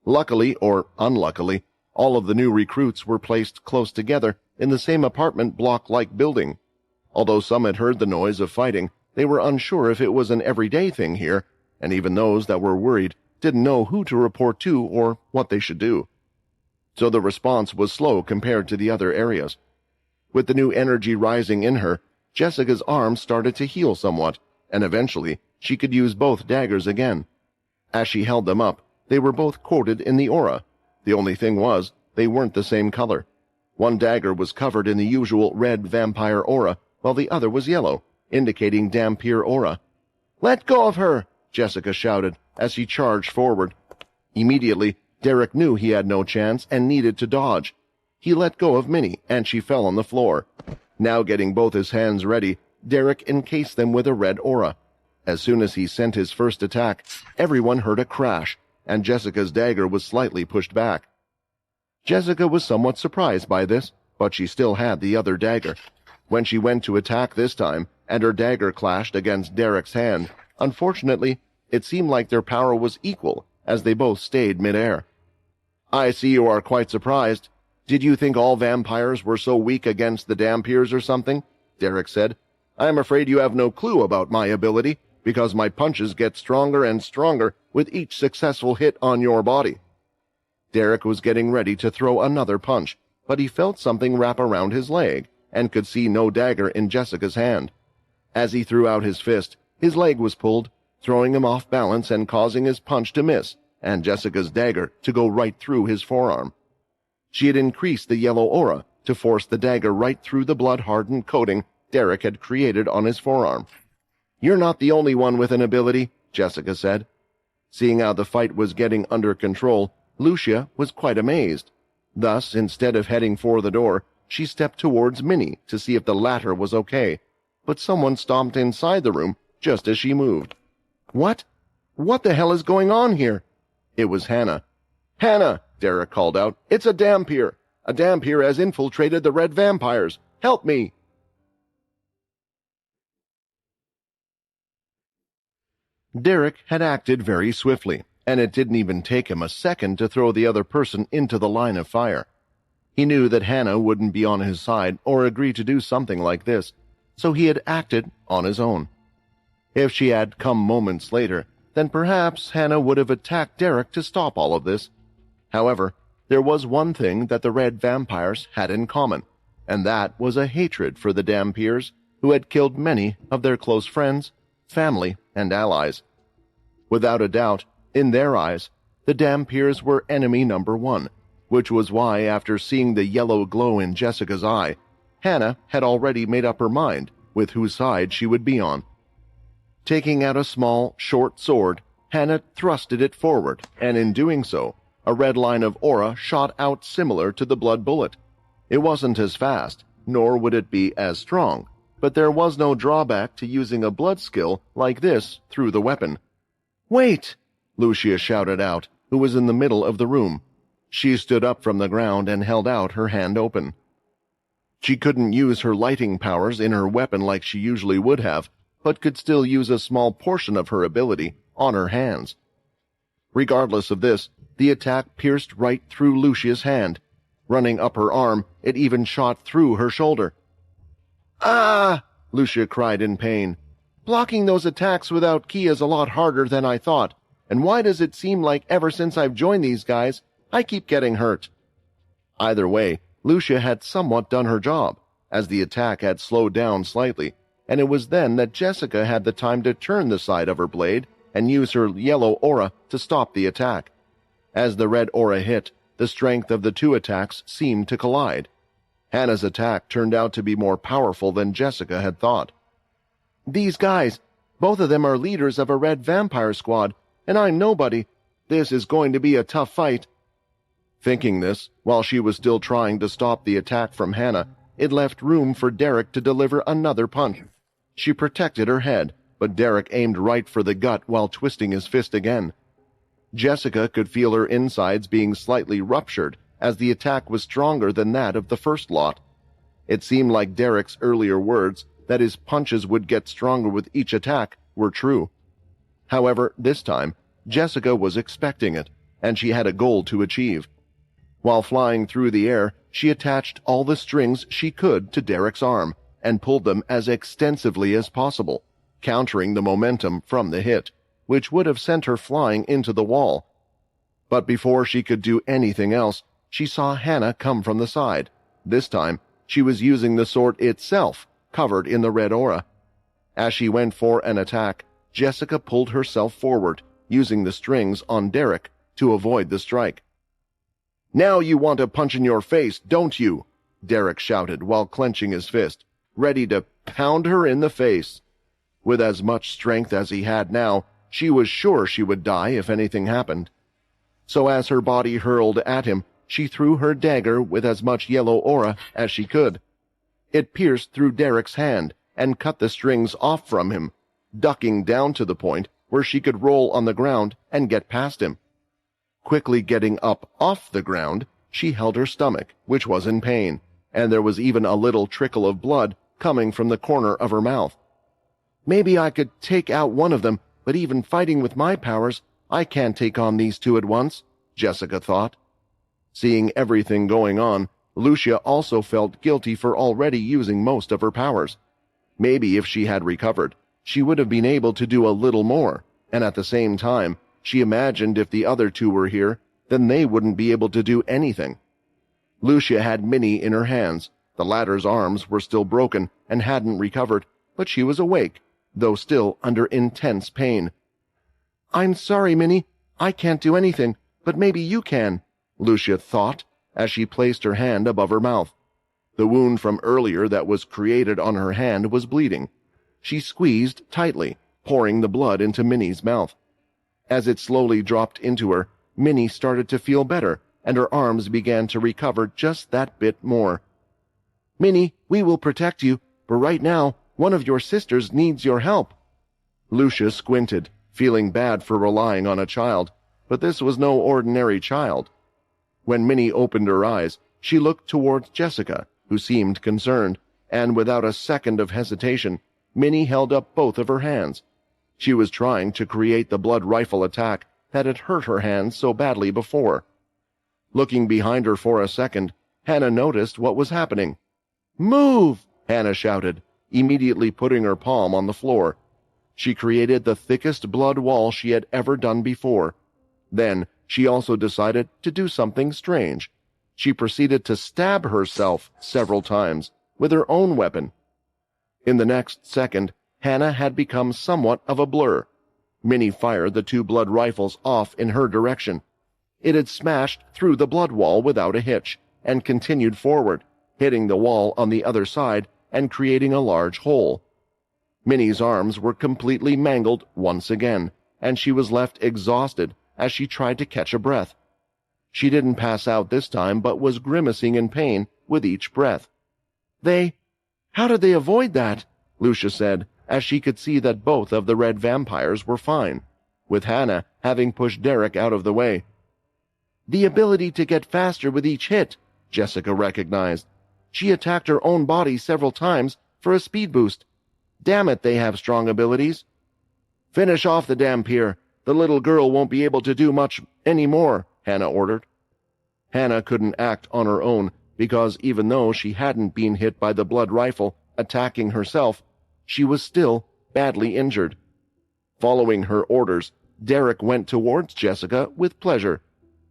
Luckily, or unluckily, all of the new recruits were placed close together in the same apartment block-like building. Although some had heard the noise of fighting, they were unsure if it was an everyday thing here, and even those that were worried didn't know who to report to or what they should do. So the response was slow compared to the other areas. With the new energy rising in her, Jessica's arm started to heal somewhat, and eventually she could use both daggers again. As she held them up, they were both coated in the aura. The only thing was, they weren't the same color. One dagger was covered in the usual red vampire aura, while the other was yellow, indicating Dhampir aura. "Let go of her!" Jessica shouted as she charged forward. Immediately, Derek knew he had no chance and needed to dodge. He let go of Minnie, and she fell on the floor. Now getting both his hands ready, Derek encased them with a red aura. As soon as he sent his first attack, everyone heard a crash, and Jessica's dagger was slightly pushed back. Jessica was somewhat surprised by this, but she still had the other dagger. When she went to attack this time, and her dagger clashed against Derek's hand, unfortunately, it seemed like their power was equal, as they both stayed midair. "I see you are quite surprised. Did you think all vampires were so weak against the Dhampirs or something?" Derek said. "I am afraid you have no clue about my ability, because my punches get stronger and stronger with each successful hit on your body." Derek was getting ready to throw another punch, but he felt something wrap around his leg, and could see no dagger in Jessica's hand. As he threw out his fist, his leg was pulled, throwing him off balance and causing his punch to miss, and Jessica's dagger to go right through his forearm. She had increased the yellow aura to force the dagger right through the blood-hardened coating Derek had created on his forearm. "You're not the only one with an ability," Jessica said. Seeing how the fight was getting under control, Lucia was quite amazed. Thus, instead of heading for the door, she stepped towards Minnie to see if the latter was okay, but someone stomped inside the room just as she moved. "What? What the hell is going on here?" It was Hannah. "Hannah!" Derek called out. "It's a Dhampir! A Dhampir has infiltrated the red vampires! Help me!" Derek had acted very swiftly, and it didn't even take him a second to throw the other person into the line of fire. He knew that Hannah wouldn't be on his side or agree to do something like this, so he had acted on his own. If she had come moments later, then perhaps Hannah would have attacked Derek to stop all of this. However, there was one thing that the red vampires had in common, and that was a hatred for the Dhampirs, who had killed many of their close friends, family, and allies. Without a doubt, in their eyes, the Dhampirs were enemy number one, which was why, after seeing the yellow glow in Jessica's eye, Hannah had already made up her mind with whose side she would be on. Taking out a small, short sword, Hannah thrusted it forward, and in doing so, a red line of aura shot out similar to the blood bullet. It wasn't as fast, nor would it be as strong, but there was no drawback to using a blood skill like this through the weapon. "Wait!" Lucia shouted out, who was in the middle of the room. She stood up from the ground and held out her hand open. She couldn't use her lighting powers in her weapon like she usually would have, but could still use a small portion of her ability on her hands. Regardless of this, the attack pierced right through Lucia's hand. Running up her arm, it even shot through her shoulder. "Ah!" Lucia cried in pain. "Blocking those attacks without ki is a lot harder than I thought, and why does it seem like ever since I've joined these guys, I keep getting hurt?" Either way, Lucia had somewhat done her job, as the attack had slowed down slightly, and it was then that Jessica had the time to turn the side of her blade and use her yellow aura to stop the attack. As the red aura hit, the strength of the two attacks seemed to collide. Hannah's attack turned out to be more powerful than Jessica had thought. "These guys, both of them are leaders of a red vampire squad, and I'm nobody. This is going to be a tough fight." Thinking this, while she was still trying to stop the attack from Hannah, it left room for Derek to deliver another punch. She protected her head, but Derek aimed right for the gut while twisting his fist again. Jessica could feel her insides being slightly ruptured as the attack was stronger than that of the first lot. It seemed like Derek's earlier words that his punches would get stronger with each attack were true. However, this time, Jessica was expecting it, and she had a goal to achieve. While flying through the air, she attached all the strings she could to Derek's arm and pulled them as extensively as possible, countering the momentum from the hit, which would have sent her flying into the wall. But before she could do anything else, she saw Hannah come from the side. This time, she was using the sword itself, covered in the red aura. As she went for an attack, Jessica pulled herself forward, using the strings on Derek to avoid the strike. "Now you want a punch in your face, don't you?" Derek shouted while clenching his fist, ready to pound her in the face. With as much strength as he had now, she was sure she would die if anything happened. So as her body hurled at him, she threw her dagger with as much yellow aura as she could. It pierced through Derek's hand and cut the strings off from him, ducking down to the point where she could roll on the ground and get past him. Quickly getting up off the ground, she held her stomach, which was in pain, and there was even a little trickle of blood coming from the corner of her mouth. "Maybe I could take out one of them, but even fighting with my powers, I can't take on these two at once," Jessica thought. Seeing everything going on, Lucia also felt guilty for already using most of her powers. Maybe if she had recovered, she would have been able to do a little more, and at the same time, she imagined if the other two were here, then they wouldn't be able to do anything. Lucia had Minnie in her hands. The latter's arms were still broken and hadn't recovered, but she was awake, though still under intense pain. "I'm sorry, Minnie. I can't do anything, but maybe you can," Lucia thought, as she placed her hand above her mouth. The wound from earlier that was created on her hand was bleeding. She squeezed tightly, pouring the blood into Minnie's mouth. As it slowly dropped into her, Minnie started to feel better, and her arms began to recover just that bit more. "Minnie, we will protect you, but right now, one of your sisters needs your help." Lucia squinted, feeling bad for relying on a child, but this was no ordinary child. When Minnie opened her eyes, she looked towards Jessica, who seemed concerned, and without a second of hesitation, Minnie held up both of her hands. She was trying to create the blood rifle attack that had hurt her hands so badly before. Looking behind her for a second, Hannah noticed what was happening. "Move!" Hannah shouted, immediately putting her palm on the floor. She created the thickest blood wall she had ever done before. Then she also decided to do something strange. She proceeded to stab herself several times with her own weapon. In the next second, Hannah had become somewhat of a blur. Minnie fired the two blood rifles off in her direction. It had smashed through the blood wall without a hitch and continued forward, hitting the wall on the other side and creating a large hole. Minnie's arms were completely mangled once again, and she was left exhausted as she tried to catch a breath. She didn't pass out this time, but was grimacing in pain with each breath. How did they avoid that?" Lucia said, as she could see that both of the red vampires were fine, with Hannah having pushed Derek out of the way. "The ability to get faster with each hit," Jessica recognized. "She attacked her own body several times for a speed boost. Damn it, they have strong abilities." "Finish off the Dampier. The little girl won't be able to do much any more," Hannah ordered. Hannah couldn't act on her own because even though she hadn't been hit by the blood rifle attacking herself, she was still badly injured. Following her orders, Derek went towards Jessica with pleasure.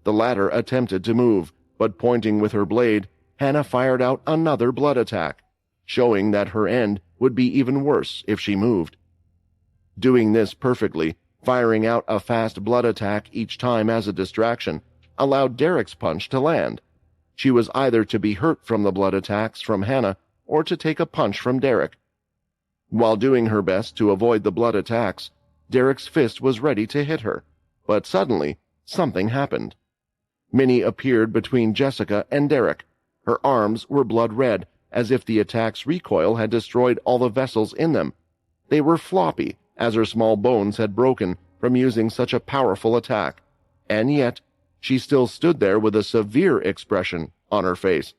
The latter attempted to move, but pointing with her blade, Hannah fired out another blood attack, showing that her end would be even worse if she moved. Doing this perfectly, firing out a fast blood attack each time as a distraction, allowed Derek's punch to land. She was either to be hurt from the blood attacks from Hannah or to take a punch from Derek. While doing her best to avoid the blood attacks, Derek's fist was ready to hit her, but suddenly something happened. Minnie appeared between Jessica and Derek. Her arms were blood red, as if the attack's recoil had destroyed all the vessels in them. They were floppy, as her small bones had broken from using such a powerful attack, and yet she still stood there with a severe expression on her face.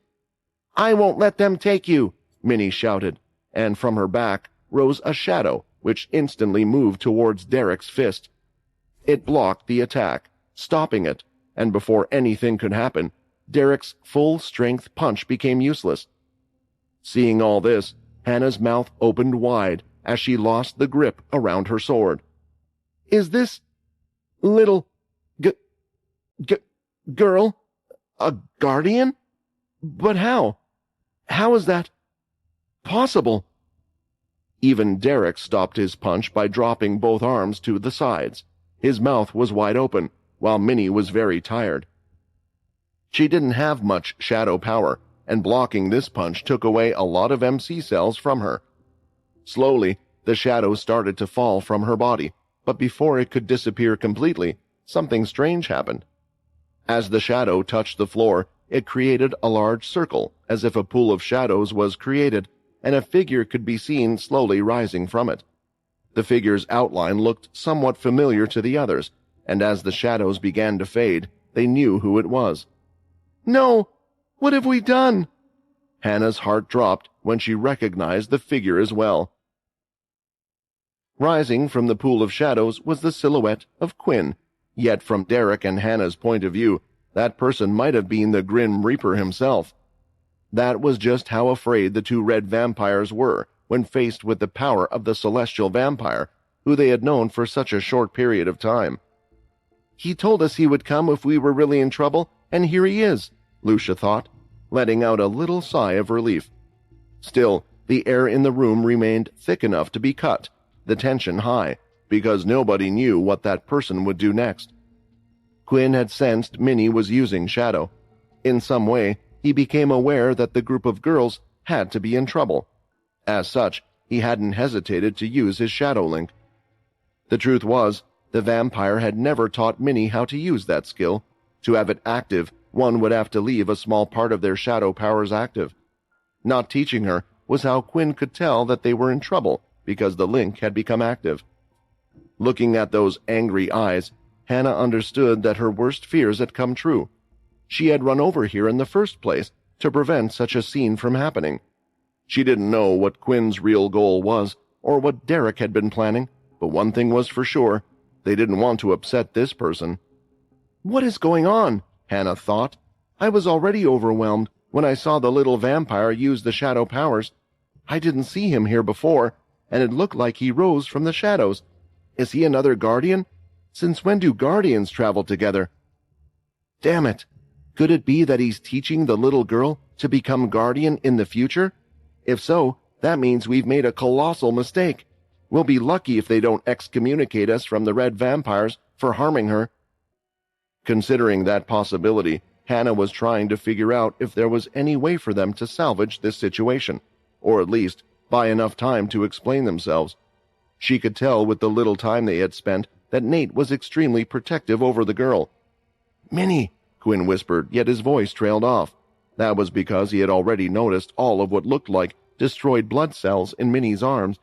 "I won't let them take you," Minnie shouted, and from her back rose a shadow which instantly moved towards Derek's fist. It blocked the attack, stopping it, and before anything could happen, Derek's full-strength punch became useless. Seeing all this, Hannah's mouth opened wide as she lost the grip around her sword. "Is this little girl a guardian? But how? How is that possible?" Even Derek stopped his punch by dropping both arms to the sides. His mouth was wide open, while Minnie was very tired. She didn't have much shadow power, and blocking this punch took away a lot of MC cells from her. Slowly, the shadow started to fall from her body, but before it could disappear completely, something strange happened. As the shadow touched the floor, it created a large circle, as if a pool of shadows was created, and a figure could be seen slowly rising from it. The figure's outline looked somewhat familiar to the others, and as the shadows began to fade, they knew who it was. "No! What have we done?" Hannah's heart dropped when she recognized the figure as well. Rising from the pool of shadows was the silhouette of Quinn, yet from Derek and Hannah's point of view, that person might have been the Grim Reaper himself. That was just how afraid the two red vampires were when faced with the power of the celestial vampire, who they had known for such a short period of time. "He told us he would come if we were really in trouble, and here he is," Lucia thought, letting out a little sigh of relief. Still, the air in the room remained thick enough to be cut, the tension high, because nobody knew what that person would do next. Quinn had sensed Minnie was using shadow. In some way, he became aware that the group of girls had to be in trouble. As such, he hadn't hesitated to use his shadow link. The truth was, the vampire had never taught Minnie how to use that skill. To have it active, one would have to leave a small part of their shadow powers active. Not teaching her was how Quinn could tell that they were in trouble, because the link had become active. Looking at those angry eyes, Hannah understood that her worst fears had come true. She had run over here in the first place to prevent such a scene from happening. She didn't know what Quinn's real goal was, or what Derek had been planning, but one thing was for sure, they didn't want to upset this person. "What is going on?" Hannah thought. "I was already overwhelmed when I saw the little vampire use the shadow powers. I didn't see him here before, and it looked like he rose from the shadows. Is he another guardian? Since when do guardians travel together? Damn it! Could it be that he's teaching the little girl to become guardian in the future? If so, that means we've made a colossal mistake. We'll be lucky if they don't excommunicate us from the red vampires for harming her." Considering that possibility, Hannah was trying to figure out if there was any way for them to salvage this situation, or at least buy enough time to explain themselves. She could tell with the little time they had spent that Nate was extremely protective over the girl. "Minnie," Quinn whispered, yet his voice trailed off. That was because he had already noticed all of what looked like destroyed blood cells in Minnie's arms.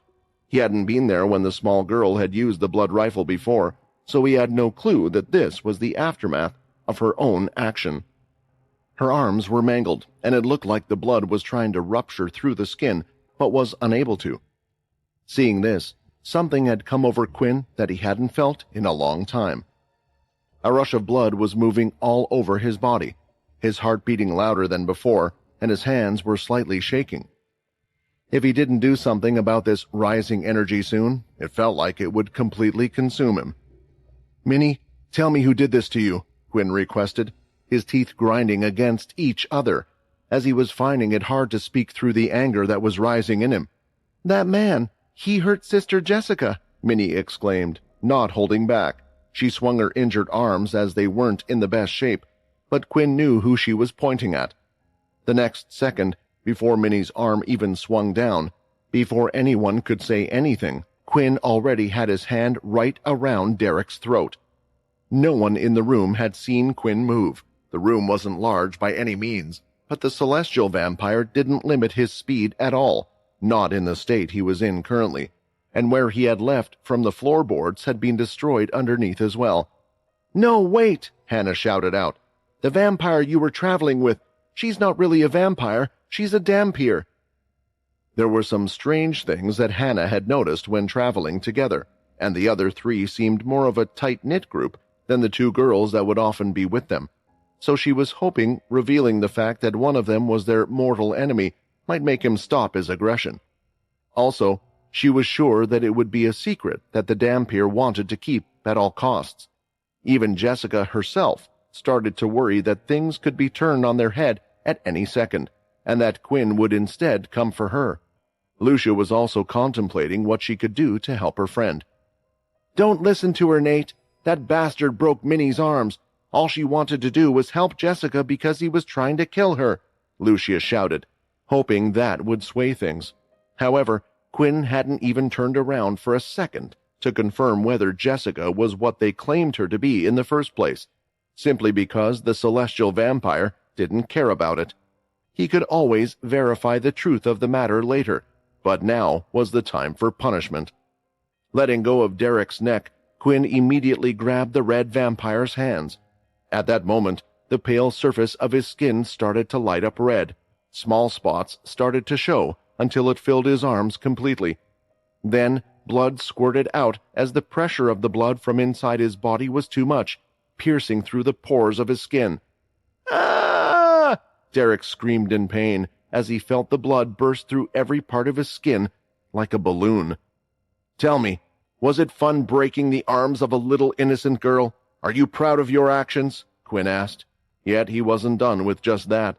He hadn't been there when the small girl had used the blood rifle before, so he had no clue that this was the aftermath of her own action. Her arms were mangled, and it looked like the blood was trying to rupture through the skin, but was unable to. Seeing this, something had come over Quinn that he hadn't felt in a long time. A rush of blood was moving all over his body, his heart beating louder than before, and his hands were slightly shaking. If he didn't do something about this rising energy soon, it felt like it would completely consume him. "Minnie, tell me who did this to you," Quinn requested, his teeth grinding against each other, as he was finding it hard to speak through the anger that was rising in him. "That man, he hurt Sister Jessica," Minnie exclaimed, not holding back. She swung her injured arms as they weren't in the best shape, but Quinn knew who she was pointing at. The next second, before Minnie's arm even swung down, before anyone could say anything, Quinn already had his hand right around Derek's throat. No one in the room had seen Quinn move. The room wasn't large by any means, but the celestial vampire didn't limit his speed at all, not in the state he was in currently, and where he had left from the floorboards had been destroyed underneath as well. "No, wait!" Hannah shouted out. "The vampire you were traveling with, she's not really a vampire, she's a dhampir." There were some strange things that Hannah had noticed when traveling together, and the other three seemed more of a tight-knit group than the two girls that would often be with them. So she was hoping revealing the fact that one of them was their mortal enemy might make him stop his aggression. Also, she was sure that it would be a secret that the dhampir wanted to keep at all costs. Even Jessica herself started to worry that things could be turned on their head at any second, and that Quinn would instead come for her. Lucia was also contemplating what she could do to help her friend. "Don't listen to her, Nate. That bastard broke Minnie's arms. All she wanted to do was help Jessica because he was trying to kill her," Lucia shouted, hoping that would sway things. However, Quinn hadn't even turned around for a second to confirm whether Jessica was what they claimed her to be in the first place, simply because the celestial vampire didn't care about it. He could always verify the truth of the matter later, but now was the time for punishment. Letting go of Derek's neck, Quinn immediately grabbed the red vampire's hands. At that moment, the pale surface of his skin started to light up red. Small spots started to show until it filled his arms completely. Then, blood squirted out as the pressure of the blood from inside his body was too much, piercing through the pores of his skin. "Ah!" Derek screamed in pain as he felt the blood burst through every part of his skin like a balloon. "Tell me, was it fun breaking the arms of a little innocent girl? Are you proud of your actions?" Quinn asked. Yet he wasn't done with just that.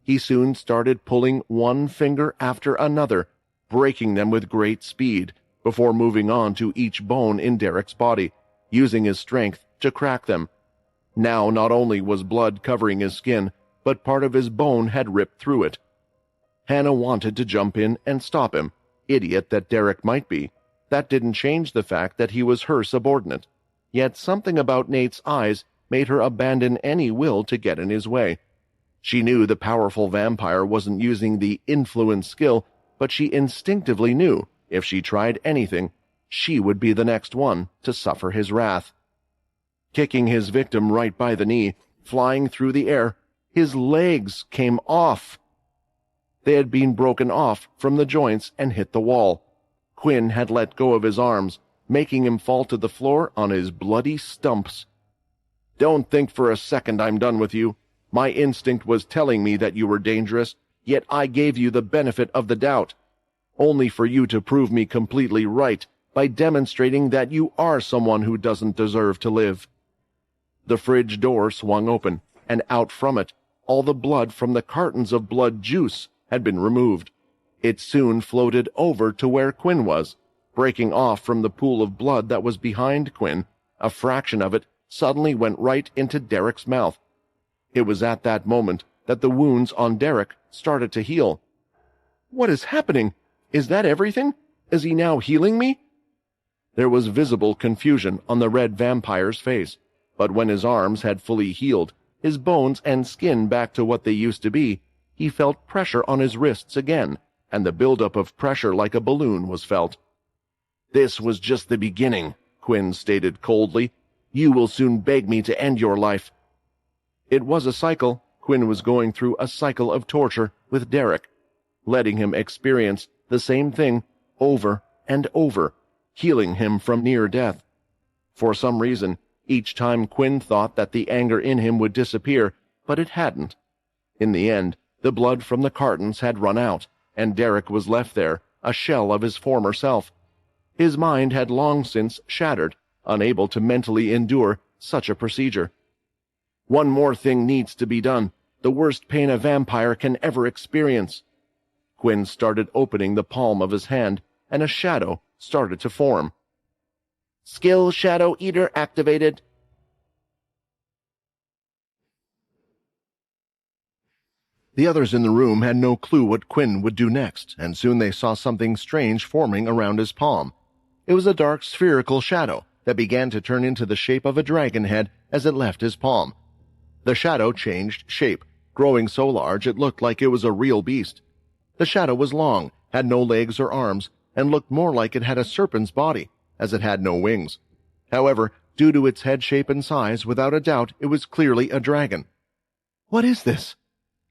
He soon started pulling one finger after another, breaking them with great speed, before moving on to each bone in Derek's body, using his strength to crack them. Now not only was blood covering his skin, but part of his bone had ripped through it. Hannah wanted to jump in and stop him, idiot that Derek might be. That didn't change the fact that he was her subordinate. Yet something about Nate's eyes made her abandon any will to get in his way. She knew the powerful vampire wasn't using the influence skill, but she instinctively knew if she tried anything, she would be the next one to suffer his wrath. Kicking his victim right by the knee, flying through the air, his legs came off. They had been broken off from the joints and hit the wall. Quinn had let go of his arms, making him fall to the floor on his bloody stumps. "Don't think for a second I'm done with you. My instinct was telling me that you were dangerous, yet I gave you the benefit of the doubt, only for you to prove me completely right by demonstrating that you are someone who doesn't deserve to live." The fridge door swung open, and out from it, all the blood from the cartons of blood juice had been removed. It soon floated over to where Quinn was, breaking off from the pool of blood that was behind Quinn. A fraction of it suddenly went right into Derek's mouth. It was at that moment that the wounds on Derek started to heal. "What is happening? Is that everything? Is he now healing me?" There was visible confusion on the red vampire's face, but when his arms had fully healed, his bones and skin back to what they used to be, he felt pressure on his wrists again, and the buildup of pressure like a balloon was felt. "This was just the beginning," Quinn stated coldly. "You will soon beg me to end your life." It was a cycle. Quinn was going through a cycle of torture with Derek, letting him experience the same thing over and over, healing him from near death. For some reason, each time Quinn thought that the anger in him would disappear, but it hadn't. In the end, the blood from the cartons had run out, and Derek was left there, a shell of his former self. His mind had long since shattered, unable to mentally endure such a procedure. "One more thing needs to be done, the worst pain a vampire can ever experience." Quinn started opening the palm of his hand, and a shadow started to form. "Skill Shadow Eater activated." The others in the room had no clue what Quinn would do next, and soon they saw something strange forming around his palm. It was a dark spherical shadow that began to turn into the shape of a dragon head as it left his palm. The shadow changed shape, growing so large it looked like it was a real beast. The shadow was long, had no legs or arms, and looked more like it had a serpent's body, as it had no wings. However, Due to its head shape and size, without a doubt, it was clearly a dragon. "What is this?"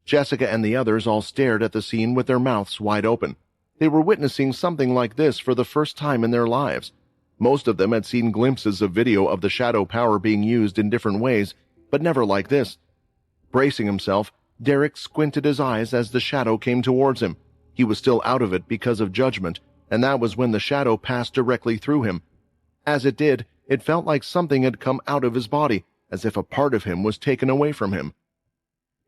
Jessica and the others all stared at the scene with their mouths wide open. They were witnessing something like this for the first time in their lives. Most of them had seen glimpses of video of the shadow power being used in different ways, but never like this. Bracing himself, Derek squinted his eyes as the shadow came towards him. He was still out of it because of judgment, and that was when the shadow passed directly through him. As it did, it felt like something had come out of his body, as if a part of him was taken away from him.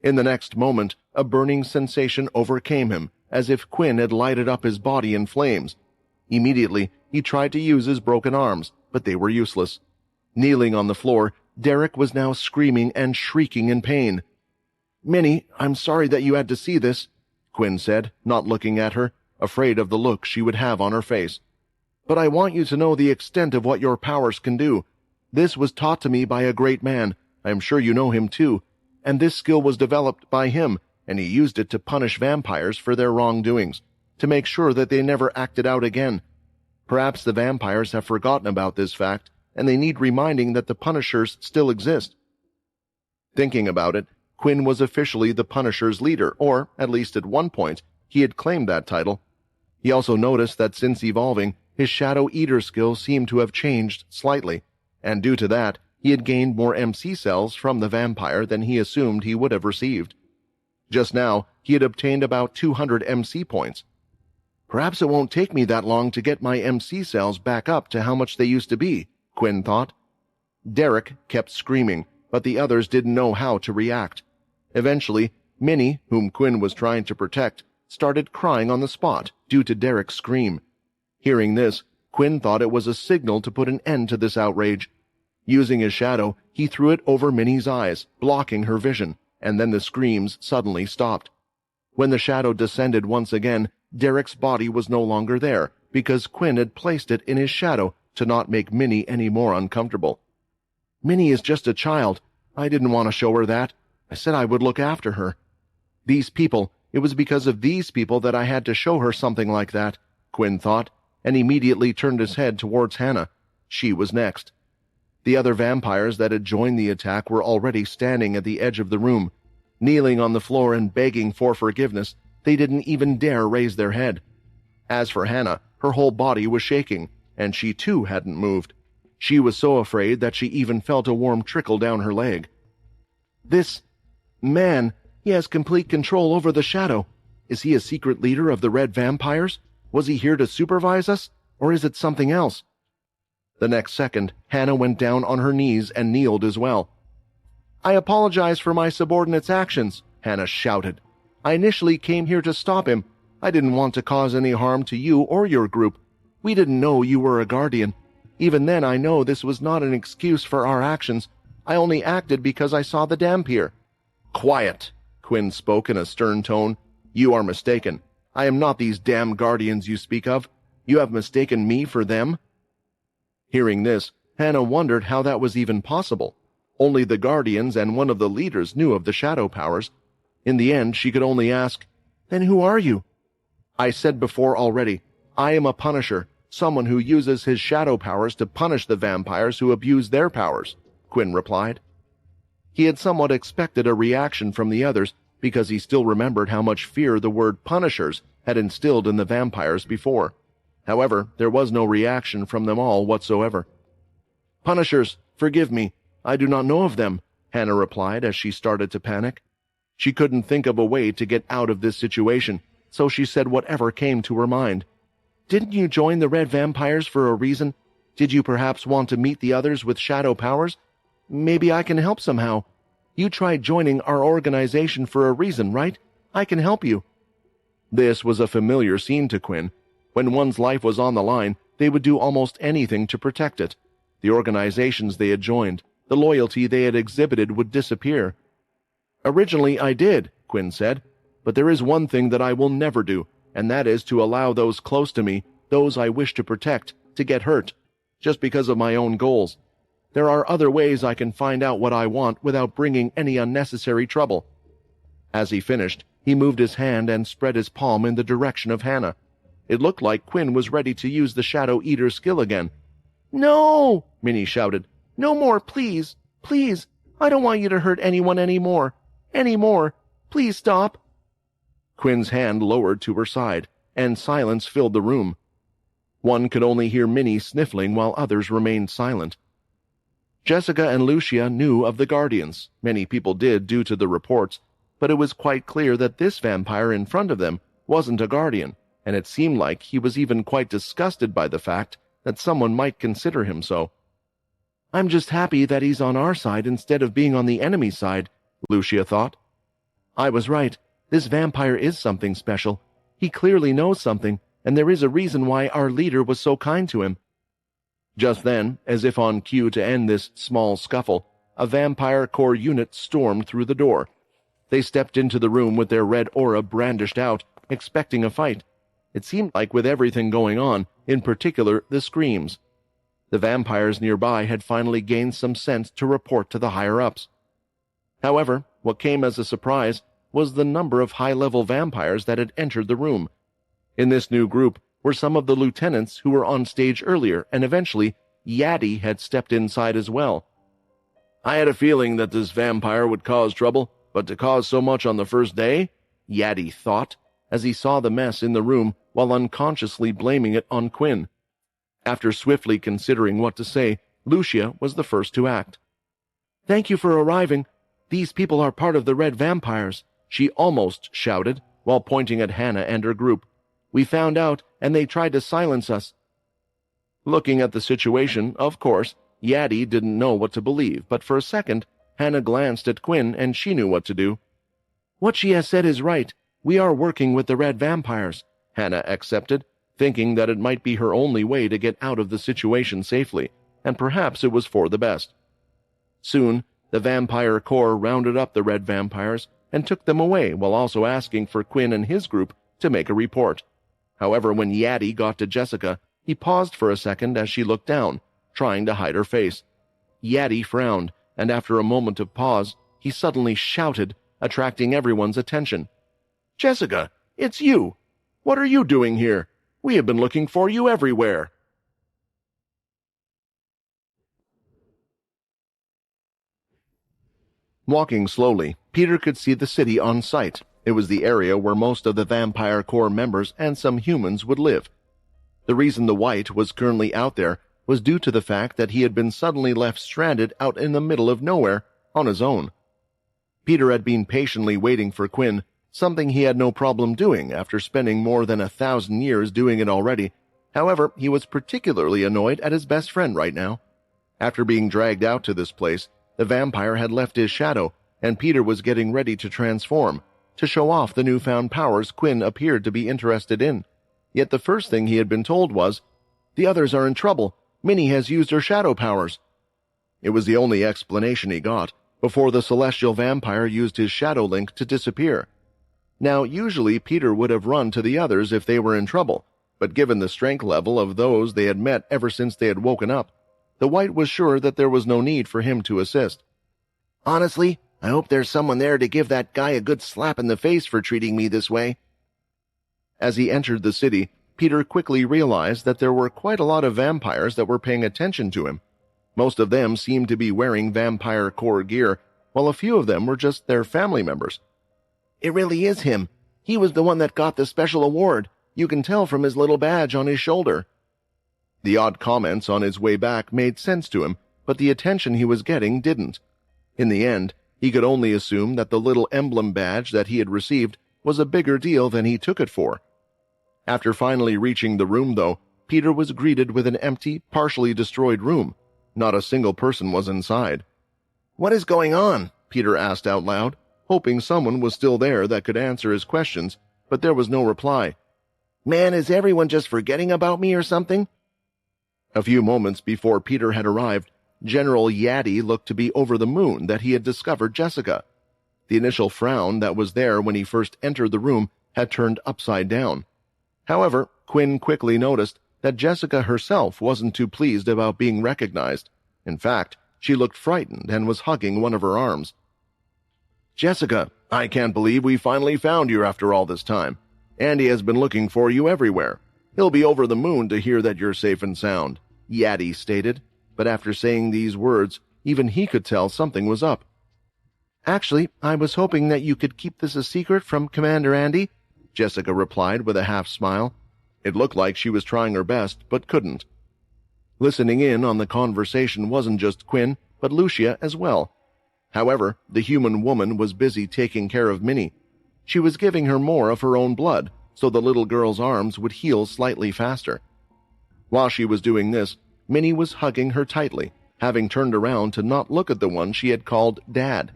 In the next moment, a burning sensation overcame him, as if Quinn had lighted up his body in flames. Immediately, he tried to use his broken arms, but they were useless. Kneeling on the floor, Derek was now screaming and shrieking in pain. "Minnie, I'm sorry that you had to see this," Quinn said, not looking at her, afraid of the look she would have on her face. "But I want you to know the extent of what your powers can do. This was taught to me by a great man. I am sure you know him too. And this skill was developed by him, and he used it to punish vampires for their wrongdoings, to make sure that they never acted out again. Perhaps the vampires have forgotten about this fact, and they need reminding that the Punishers still exist." Thinking about it, Quinn was officially the Punishers' leader, or, at least at one point, he had claimed that title. He also noticed that since evolving, his Shadow Eater skill seemed to have changed slightly, and due to that, he had gained more MC cells from the vampire than he assumed he would have received. Just now, he had obtained about 200 MC points. "Perhaps it won't take me that long to get my MC cells back up to how much they used to be," Quinn thought. Derek kept screaming, but the others didn't know how to react. Eventually, Minnie, whom Quinn was trying to protect, started crying on the spot due to Derek's scream. Hearing this, Quinn thought it was a signal to put an end to this outrage. Using his shadow, he threw it over Minnie's eyes, blocking her vision, and then the screams suddenly stopped. When the shadow descended once again, Derek's body was no longer there, because Quinn had placed it in his shadow to not make Minnie any more uncomfortable. "Minnie is just a child. I didn't want to show her that. I said I would look after her. It was because of these people that I had to show her something like that," Quinn thought, and immediately turned his head towards Hannah. She was next. The other vampires that had joined the attack were already standing at the edge of the room. Kneeling on the floor and begging for forgiveness, they didn't even dare raise their head. As for Hannah, her whole body was shaking, and she too hadn't moved. She was so afraid that she even felt a warm trickle down her leg. "This man, he has complete control over the shadow. Is he a secret leader of the Red Vampires? Was he here to supervise us, or is it something else?" The next second, Hannah went down on her knees and kneeled as well. "I apologize for my subordinate's actions," Hannah shouted. "I initially came here to stop him. I didn't want to cause any harm to you or your group. We didn't know you were a guardian. Even then, I know this was not an excuse for our actions. I only acted because I saw the Dhampir." "Quiet," Quinn spoke in a stern tone. "You are mistaken. I am not these damn guardians you speak of. You have mistaken me for them." Hearing this, Hannah wondered how that was even possible. Only the guardians and one of the leaders knew of the shadow powers. In the end, she could only ask, "Then who are you?" "I said before already, I am a Punisher, someone who uses his shadow powers to punish the vampires who abuse their powers," Quinn replied. He had somewhat expected a reaction from the others because he still remembered how much fear the word Punishers had instilled in the vampires before. However, there was no reaction from them all whatsoever. "Punishers, forgive me. I do not know of them," Hannah replied as she started to panic. She couldn't think of a way to get out of this situation, so she said whatever came to her mind. "Didn't you join the Red Vampires for a reason? Did you perhaps want to meet the others with shadow powers? Maybe I can help somehow. You tried joining our organization for a reason, right? I can help you." This was a familiar scene to Quinn. When one's life was on the line, they would do almost anything to protect it. The organizations they had joined, the loyalty they had exhibited would disappear. "Originally I did," Quinn said, "but there is one thing that I will never do, and that is to allow those close to me, those I wish to protect, to get hurt, just because of my own goals. There are other ways I can find out what I want without bringing any unnecessary trouble." As he finished, he moved his hand and spread his palm in the direction of Hannah. It looked like Quinn was ready to use the Shadow Eater skill again. "No!" Minnie shouted. No more, please. Please. I don't want you to hurt anyone anymore. Anymore. Please stop." Quinn's hand lowered to her side, and silence filled the room. One could only hear Minnie sniffling while others remained silent. Jessica and Lucia knew of the Guardians. Many people did due to the reports, but it was quite clear that this vampire in front of them wasn't a Guardian, and it seemed like he was even quite disgusted by the fact that someone might consider him so. "I'm just happy that he's on our side instead of being on the enemy side," Lucia thought. "I was right. This vampire is something special. He clearly knows something, and there is a reason why our leader was so kind to him." Just then, as if on cue to end this small scuffle, a vampire core unit stormed through the door. They stepped into the room with their red aura brandished out, expecting a fight. It seemed like with everything going on, in particular the screams. The vampires nearby had finally gained some sense to report to the higher-ups. However, what came as a surprise was the number of high-level vampires that had entered the room. In this new group were some of the lieutenants who were on stage earlier, and eventually Yaddy had stepped inside as well. "I had a feeling that this vampire would cause trouble, but to cause so much on the first day?" Yaddy thought, as he saw the mess in the room while unconsciously blaming it on Quinn. After swiftly considering what to say, Lucia was the first to act. "Thank you for arriving. These people are part of the Red Vampires," she almost shouted, while pointing at Hannah and her group. "We found out, and they tried to silence us." Looking at the situation, of course, Yaddy didn't know what to believe, but for a second, Hannah glanced at Quinn, and she knew what to do. "What she has said is right. We are working with the Red Vampires," Hannah accepted, thinking that it might be her only way to get out of the situation safely, and perhaps it was for the best. Soon, the vampire corps rounded up the Red Vampires and took them away while also asking for Quinn and his group to make a report. However, when Yaddy got to Jessica, he paused for a second as she looked down, trying to hide her face. Yaddy frowned, and after a moment of pause, he suddenly shouted, attracting everyone's attention. "Jessica, it's you! What are you doing here? We have been looking for you everywhere." Walking slowly, Peter could see the city on sight. It was the area where most of the Vampire Corps members and some humans would live. The reason the White was currently out there was due to the fact that he had been suddenly left stranded out in the middle of nowhere on his own. Peter had been patiently waiting for Quinn, something he had no problem doing after spending more than 1,000 years doing it already. However, he was particularly annoyed at his best friend right now. After being dragged out to this place, the vampire had left his shadow, and Peter was getting ready to transform, to show off the newfound powers Quinn appeared to be interested in. Yet the first thing he had been told was, "The others are in trouble. Minnie has used her shadow powers." It was the only explanation he got, before the celestial vampire used his shadow link to disappear. Now, usually Peter would have run to the others if they were in trouble, but given the strength level of those they had met ever since they had woken up, the White was sure that there was no need for him to assist. "Honestly, I hope there's someone there to give that guy a good slap in the face for treating me this way." As he entered the city, Peter quickly realized that there were quite a lot of vampires that were paying attention to him. Most of them seemed to be wearing Vampire Corps gear, while a few of them were just their family members. "It really is him. He was the one that got the special award. You can tell from his little badge on his shoulder." The odd comments on his way back made sense to him, but the attention he was getting didn't. In the end, he could only assume that the little emblem badge that he had received was a bigger deal than he took it for. After finally reaching the room, though, Peter was greeted with an empty, partially destroyed room. Not a single person was inside. "What is going on?" Peter asked out loud, hoping someone was still there that could answer his questions, but there was no reply. "Man, is everyone just forgetting about me or something?" A few moments before Peter had arrived, General Yaddy looked to be over the moon that he had discovered Jessica. The initial frown that was there when he first entered the room had turned upside down. However, Quinn quickly noticed that Jessica herself wasn't too pleased about being recognized. In fact, she looked frightened and was hugging one of her arms. "Jessica, I can't believe we finally found you after all this time. Andy has been looking for you everywhere. He'll be over the moon to hear that you're safe and sound," Yaddy stated, but after saying these words, even he could tell something was up. "Actually, I was hoping that you could keep this a secret from Commander Andy," Jessica replied with a half-smile. It looked like she was trying her best, but couldn't. Listening in on the conversation wasn't just Quinn, but Lucia as well. However, the human woman was busy taking care of Minnie. She was giving her more of her own blood, so the little girl's arms would heal slightly faster. While she was doing this, Minnie was hugging her tightly, having turned around to not look at the one she had called Dad.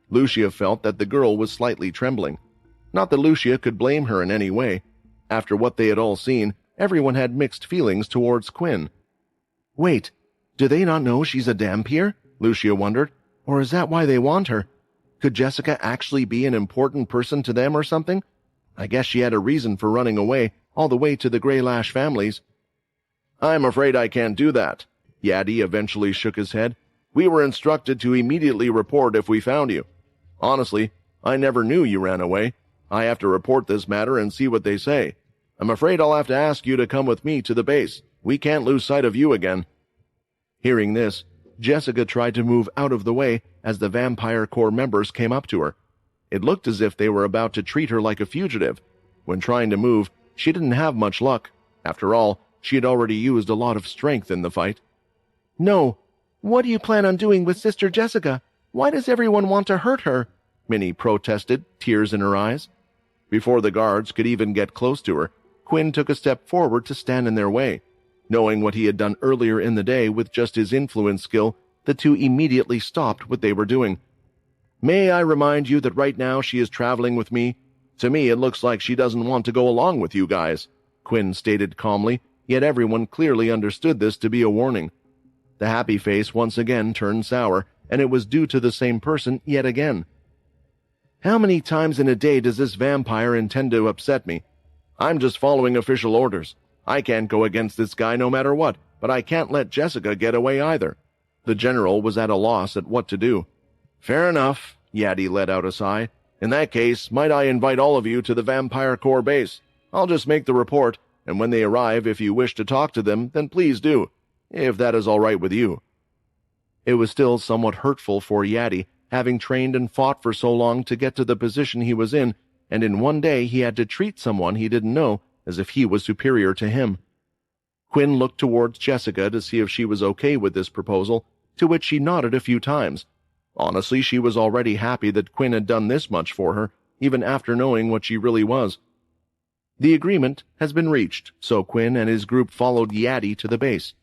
Lucia felt that the girl was slightly trembling. Not that Lucia could blame her in any way. After what they had all seen, everyone had mixed feelings towards Quinn. "Wait, do they not know she's a Dhampir?" Lucia wondered. "Or is that why they want her? Could Jessica actually be an important person to them or something? I guess she had a reason for running away, all the way to the Greylash families." "I'm afraid I can't do that." Yadi eventually shook his head. "We were instructed to immediately report if we found you. Honestly, I never knew you ran away. I have to report this matter and see what they say. I'm afraid I'll have to ask you to come with me to the base. We can't lose sight of you again." Hearing this, Jessica tried to move out of the way as the Vampire Corps members came up to her. It looked as if they were about to treat her like a fugitive. When trying to move, she didn't have much luck. After all, she had already used a lot of strength in the fight. "No. What do you plan on doing with Sister Jessica? Why does everyone want to hurt her?" Minnie protested, tears in her eyes. Before the guards could even get close to her, Quinn took a step forward to stand in their way. Knowing what he had done earlier in the day with just his influence skill, the two immediately stopped what they were doing. "May I remind you that right now she is traveling with me? To me, it looks like she doesn't want to go along with you guys," Quinn stated calmly, yet everyone clearly understood this to be a warning. The happy face once again turned sour, and it was due to the same person yet again. "How many times in a day does this vampire intend to upset me? I'm just following official orders. I can't go against this guy no matter what, but I can't let Jessica get away either." The general was at a loss at what to do. "Fair enough," Yadi let out a sigh. "In that case, might I invite all of you to the Vampire Corps base? I'll just make the report, and when they arrive, if you wish to talk to them, then please do, if that is all right with you." It was still somewhat hurtful for Yadi, having trained and fought for so long to get to the position he was in, and in one day he had to treat someone he didn't know as if he was superior to him. Quinn looked towards Jessica to see if she was okay with this proposal, to which she nodded a few times. Honestly, she was already happy that Quinn had done this much for her, even after knowing what she really was. The agreement has been reached, so Quinn and his group followed Yadi to the base.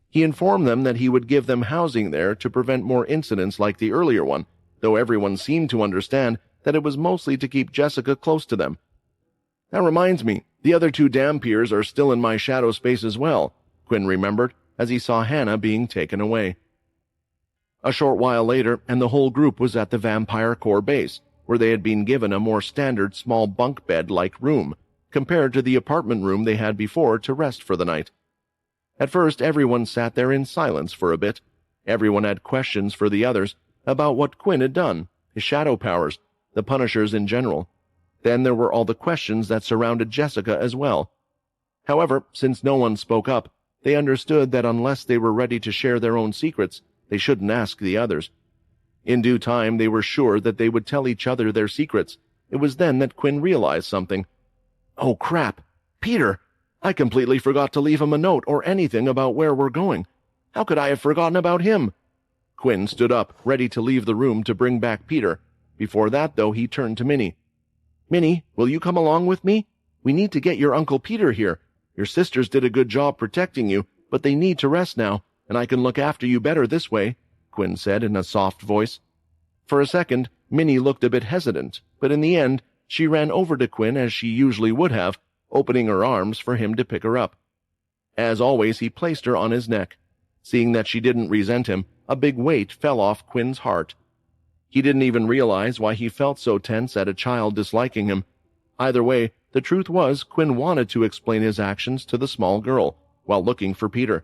He informed them that he would give them housing there to prevent more incidents like the earlier one, though everyone seemed to understand that it was mostly to keep Jessica close to them. "That reminds me, the other two Dhampirs are still in my shadow space as well," Quinn remembered as he saw Hannah being taken away. A short while later, and the whole group was at the Vampire Corps base, where they had been given a more standard small bunk bed-like room, compared to the apartment room they had before to rest for the night. At first, everyone sat there in silence for a bit. Everyone had questions for the others about what Quinn had done, his shadow powers, the Punishers in general. Then there were all the questions that surrounded Jessica as well. However, since no one spoke up, they understood that unless they were ready to share their own secrets, they shouldn't ask the others. In due time, they were sure that they would tell each other their secrets. It was then that Quinn realized something. "Oh, crap! Peter! I completely forgot to leave him a note or anything about where we're going. How could I have forgotten about him?" Quinn stood up, ready to leave the room to bring back Peter. Before that, though, he turned to Minnie. "Minnie, will you come along with me? We need to get your Uncle Peter here. Your sisters did a good job protecting you, but they need to rest now, and I can look after you better this way," Quinn said in a soft voice. For a second, Minnie looked a bit hesitant, but in the end, she ran over to Quinn as she usually would have, opening her arms for him to pick her up. As always, he placed her on his neck. Seeing that she didn't resent him, a big weight fell off Quinn's heart. He didn't even realize why he felt so tense at a child disliking him. Either way, the truth was Quinn wanted to explain his actions to the small girl while looking for Peter.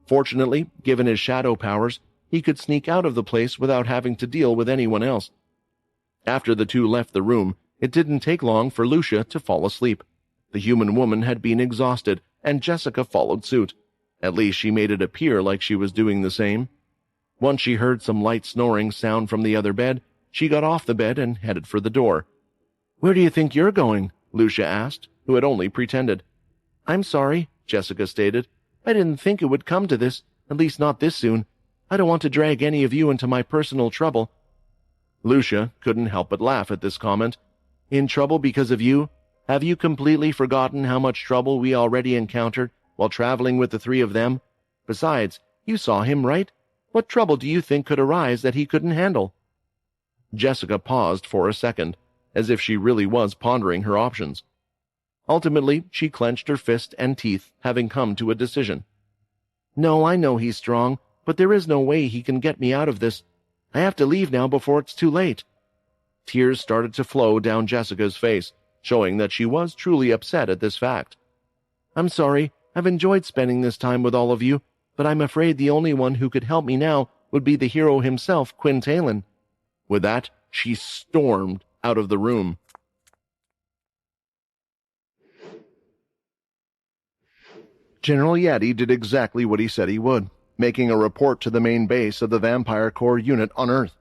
Fortunately, given his shadow powers, he could sneak out of the place without having to deal with anyone else. After the two left the room, it didn't take long for Lucia to fall asleep. The human woman had been exhausted, and Jessica followed suit. At least she made it appear like she was doing the same. Once she heard some light snoring sound from the other bed, she got off the bed and headed for the door. "Where do you think you're going?" Lucia asked, who had only pretended. "I'm sorry," Jessica stated. "I didn't think it would come to this, at least not this soon. I don't want to drag any of you into my personal trouble." Lucia couldn't help but laugh at this comment. "In trouble because of you? Have you completely forgotten how much trouble we already encountered while traveling with the three of them? Besides, you saw him, right? What trouble do you think could arise that he couldn't handle?" Jessica paused for a second, as if she really was pondering her options. Ultimately, she clenched her fist and teeth, having come to a decision. "No, I know he's strong, but there is no way he can get me out of this. I have to leave now before it's too late." Tears started to flow down Jessica's face, showing that she was truly upset at this fact. "I'm sorry. I've enjoyed spending this time with all of you, but I'm afraid the only one who could help me now would be the hero himself, Quinn Talon." With that, she stormed out of the room. General Yadi did exactly what he said he would, making a report to the main base of the Vampire Corps unit on Earth.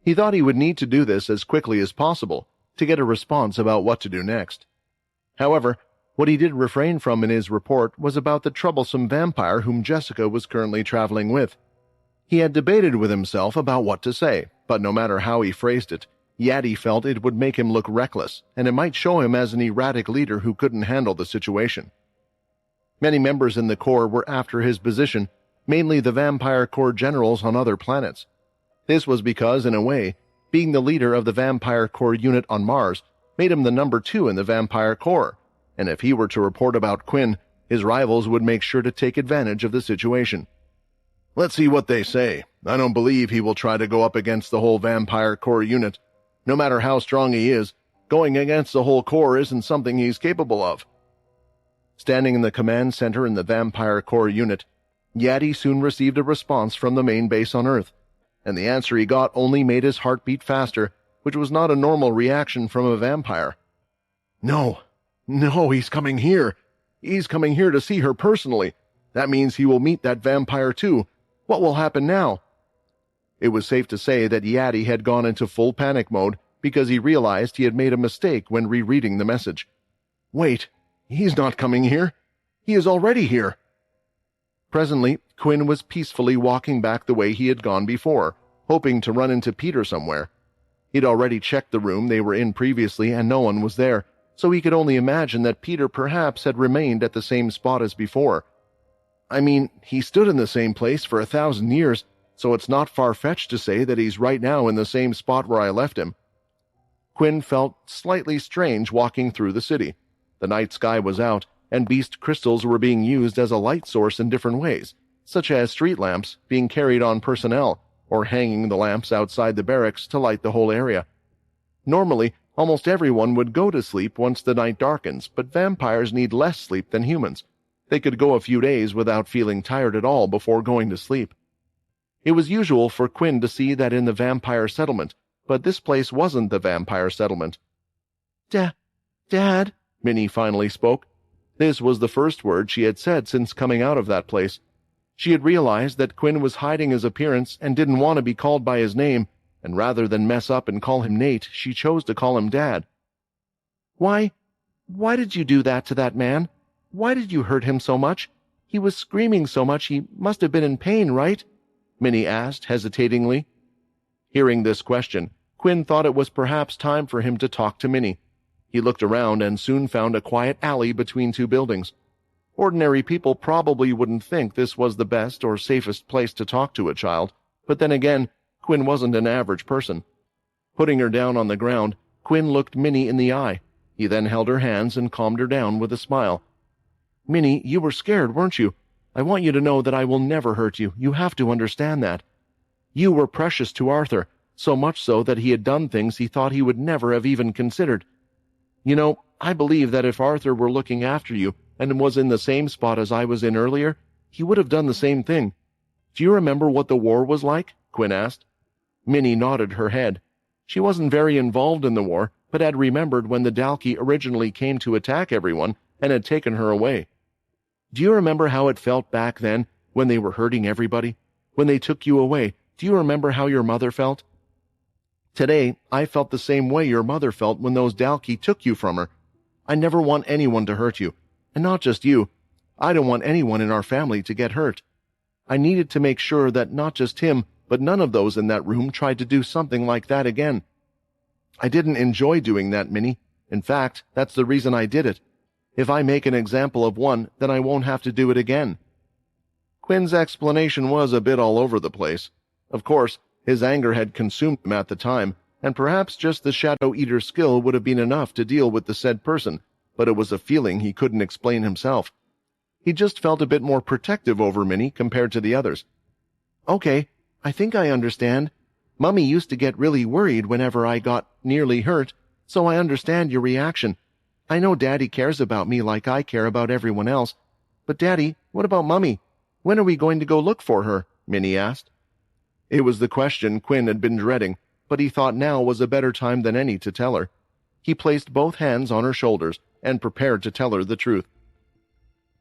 He thought he would need to do this as quickly as possible to get a response about what to do next. However, what he did refrain from in his report was about the troublesome vampire whom Jessica was currently traveling with. He had debated with himself about what to say, but no matter how he phrased it, Yadi felt it would make him look reckless, and it might show him as an erratic leader who couldn't handle the situation. Many members in the Corps were after his position, mainly the Vampire Corps generals on other planets. This was because, in a way, being the leader of the Vampire Corps unit on Mars made him the number 2 in the Vampire Corps, and if he were to report about Quinn, his rivals would make sure to take advantage of the situation. "Let's see what they say. I don't believe he will try to go up against the whole Vampire Corps unit. No matter how strong he is, going against the whole Corps isn't something he's capable of." Standing in the command center in the Vampire Corps unit, Yadi soon received a response from the main base on Earth, and the answer he got only made his heart beat faster, which was not a normal reaction from a vampire. No, he's coming here. He's coming here to see her personally. That means he will meet that vampire too. What will happen now?" It was safe to say that Yadi had gone into full panic mode because he realized he had made a mistake when rereading the message. Wait, he's not coming here. He is already here. Presently, Quinn was peacefully walking back the way he had gone before, hoping to run into Peter somewhere. He'd already checked the room they were in previously and no one was there, so he could only imagine that Peter perhaps had remained at the same spot as before. I mean, he stood in the same place for 1,000 years, so it's not far-fetched to say that he's right now in the same spot where I left him. Quinn felt slightly strange walking through the city. The night sky was out, and beast crystals were being used as a light source in different ways, such as street lamps being carried on personnel, or hanging the lamps outside the barracks to light the whole area. Normally, almost everyone would go to sleep once the night darkens, but vampires need less sleep than humans. They could go a few days without feeling tired at all before going to sleep. It was usual for Quinn to see that in the vampire settlement, but this place wasn't the vampire settlement. Dad, Minnie finally spoke. This was the first word she had said since coming out of that place. She had realized that Quinn was hiding his appearance and didn't want to be called by his name, and rather than mess up and call him Nate, she chose to call him Dad. Why did you do that to that man? Why did you hurt him so much? He was screaming so much he must have been in pain, right? Minnie asked hesitatingly. Hearing this question, Quinn thought it was perhaps time for him to talk to Minnie. He looked around and soon found a quiet alley between two buildings. Ordinary people probably wouldn't think this was the best or safest place to talk to a child, but then again, Quinn wasn't an average person. Putting her down on the ground, Quinn looked Minnie in the eye. He then held her hands and calmed her down with a smile. Minnie, you were scared, weren't you? I want you to know that I will never hurt you. You have to understand that. You were precious to Arthur, so much so that he had done things he thought he would never have even considered. You know, I believe that if Arthur were looking after you and was in the same spot as I was in earlier, he would have done the same thing. Do you remember what the war was like? Quinn asked. Minnie nodded her head. She wasn't very involved in the war, but had remembered when the Dalki originally came to attack everyone and had taken her away. Do you remember how it felt back then when they were hurting everybody? When they took you away, do you remember how your mother felt? Today, I felt the same way your mother felt when those Dalki took you from her. I never want anyone to hurt you. And not just you. I don't want anyone in our family to get hurt. I needed to make sure that not just him, but none of those in that room tried to do something like that again. I didn't enjoy doing that, Minnie. In fact, that's the reason I did it. If I make an example of one, then I won't have to do it again. Quinn's explanation was a bit all over the place. Of course, his anger had consumed him at the time, and perhaps just the Shadow Eater's skill would have been enough to deal with the said person, but it was a feeling he couldn't explain himself. He just felt a bit more protective over Minnie compared to the others. Okay, I think I understand. Mummy used to get really worried whenever I got nearly hurt, so I understand your reaction. I know Daddy cares about me like I care about everyone else. But Daddy, what about Mummy? When are we going to go look for her? Minnie asked. It was the question Quinn had been dreading, but he thought now was a better time than any to tell her. He placed both hands on her shoulders and prepared to tell her the truth.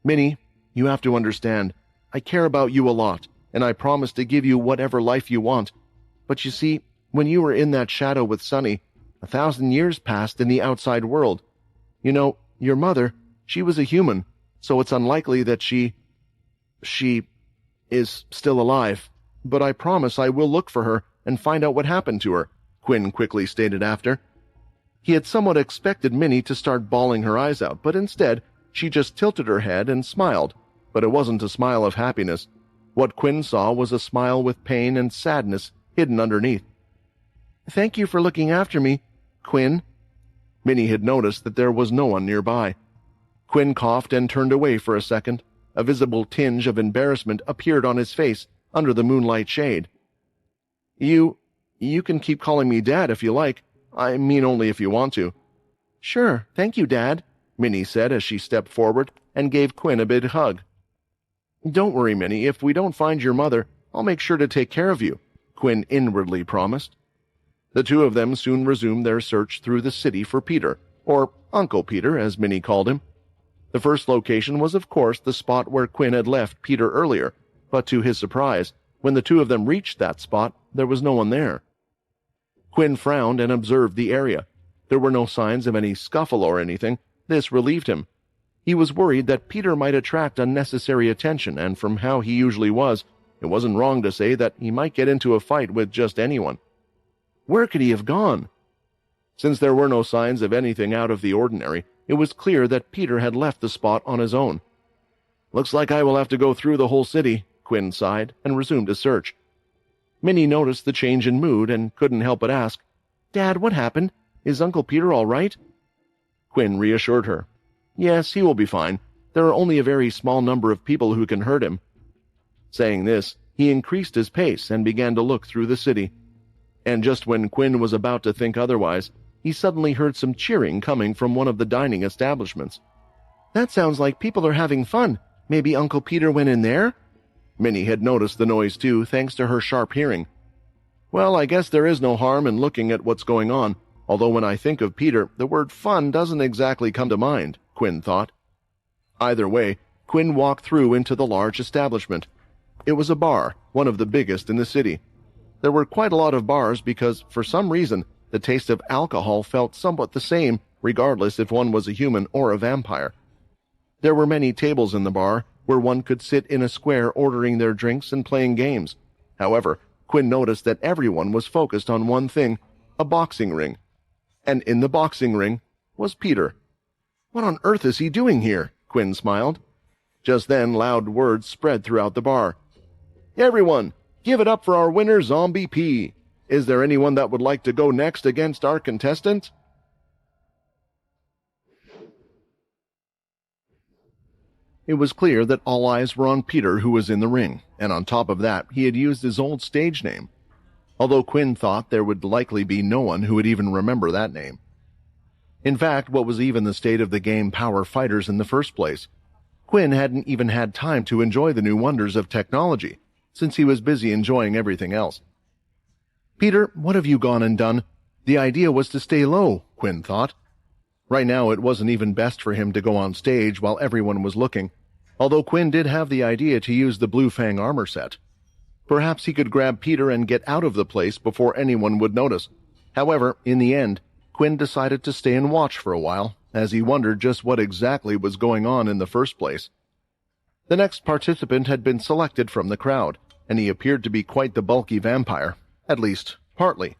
Minnie, you have to understand, I care about you a lot, and I promise to give you whatever life you want. But you see, when you were in that shadow with Sunny, 1,000 years passed in the outside world. You know, your mother, she was a human, so it's unlikely that she is still alive. But I promise I will look for her and find out what happened to her, Quinn quickly stated after. He had somewhat expected Minnie to start bawling her eyes out, but instead, she just tilted her head and smiled. But it wasn't a smile of happiness. What Quinn saw was a smile with pain and sadness hidden underneath. Thank you for looking after me, Quinn. Minnie had noticed that there was no one nearby. Quinn coughed and turned away for a second. A visible tinge of embarrassment appeared on his face under the moonlight shade. You can keep calling me Dad if you like. I mean only if you want to. Sure, thank you, Dad, Minnie said as she stepped forward and gave Quinn a big hug. Don't worry, Minnie. If we don't find your mother, I'll make sure to take care of you, Quinn inwardly promised. The two of them soon resumed their search through the city for Peter, or Uncle Peter, as Minnie called him. The first location was, of course, the spot where Quinn had left Peter earlier, but to his surprise, when the two of them reached that spot, there was no one there. Quinn frowned and observed the area. There were no signs of any scuffle or anything. This relieved him. He was worried that Peter might attract unnecessary attention, and from how he usually was, it wasn't wrong to say that he might get into a fight with just anyone. Where could he have gone? Since there were no signs of anything out of the ordinary, it was clear that Peter had left the spot on his own. Looks like I will have to go through the whole city, Quinn sighed and resumed his search. Minnie noticed the change in mood and couldn't help but ask, Dad, what happened? Is Uncle Peter all right? Quinn reassured her. Yes, he will be fine. There are only a very small number of people who can hurt him. Saying this, he increased his pace and began to look through the city. And just when Quinn was about to think otherwise, he suddenly heard some cheering coming from one of the dining establishments. That sounds like people are having fun. Maybe Uncle Peter went in there? Minnie had noticed the noise too, thanks to her sharp hearing. Well, I guess there is no harm in looking at what's going on, although when I think of Peter, the word fun doesn't exactly come to mind, Quinn thought. Either way, Quinn walked through into the large establishment. It was a bar, one of the biggest in the city. There were quite a lot of bars because, for some reason, the taste of alcohol felt somewhat the same, regardless if one was a human or a vampire. There were many tables in the bar, where one could sit in a square ordering their drinks and playing games. However, Quinn noticed that everyone was focused on one thing, a boxing ring. And in the boxing ring was Peter. What on earth is he doing here? Quinn smiled. Just then, loud words spread throughout the bar. Everyone, give it up for our winner, Zombie P. Is there anyone that would like to go next against our contestant? It was clear that all eyes were on Peter, who was in the ring, and on top of that, he had used his old stage name. Although Quinn thought there would likely be no one who would even remember that name. In fact, what was even the state of the game Power Fighters in the first place? Quinn hadn't even had time to enjoy the new wonders of technology, since he was busy enjoying everything else. Peter, what have you gone and done? The idea was to stay low, Quinn thought. Right now it wasn't even best for him to go on stage while everyone was looking. although Quinn did have the idea to use the Blue Fang armor set. Perhaps he could grab Peter and get out of the place before anyone would notice. However, in the end, Quinn decided to stay and watch for a while, as he wondered just what exactly was going on in the first place. The next participant had been selected from the crowd, and he appeared to be quite the bulky vampire, at least partly.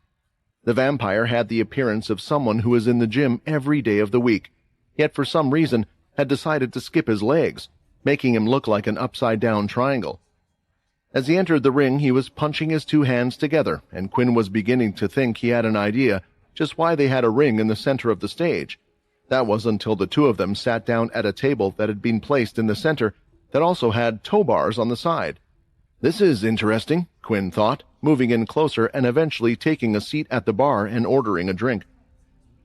The vampire had the appearance of someone who was in the gym every day of the week, yet for some reason had decided to skip his legs, making him look like an upside-down triangle. As he entered the ring, he was punching his two hands together, and Quinn was beginning to think he had an idea just why they had a ring in the center of the stage. That was until the two of them sat down at a table that had been placed in the center that also had tow bars on the side. This is interesting, Quinn thought, moving in closer and eventually taking a seat at the bar and ordering a drink.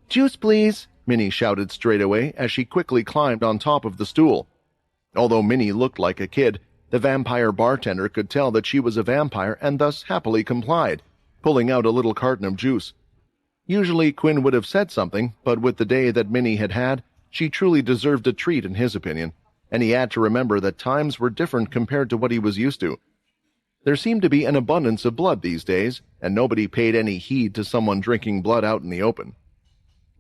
"Juice, please," Minnie shouted straight away as she quickly climbed on top of the stool. Although Minnie looked like a kid, the vampire bartender could tell that she was a vampire and thus happily complied, pulling out a little carton of juice. Usually Quinn would have said something, but with the day that Minnie had had, she truly deserved a treat in his opinion, and he had to remember that times were different compared to what he was used to. There seemed to be an abundance of blood these days, and nobody paid any heed to someone drinking blood out in the open.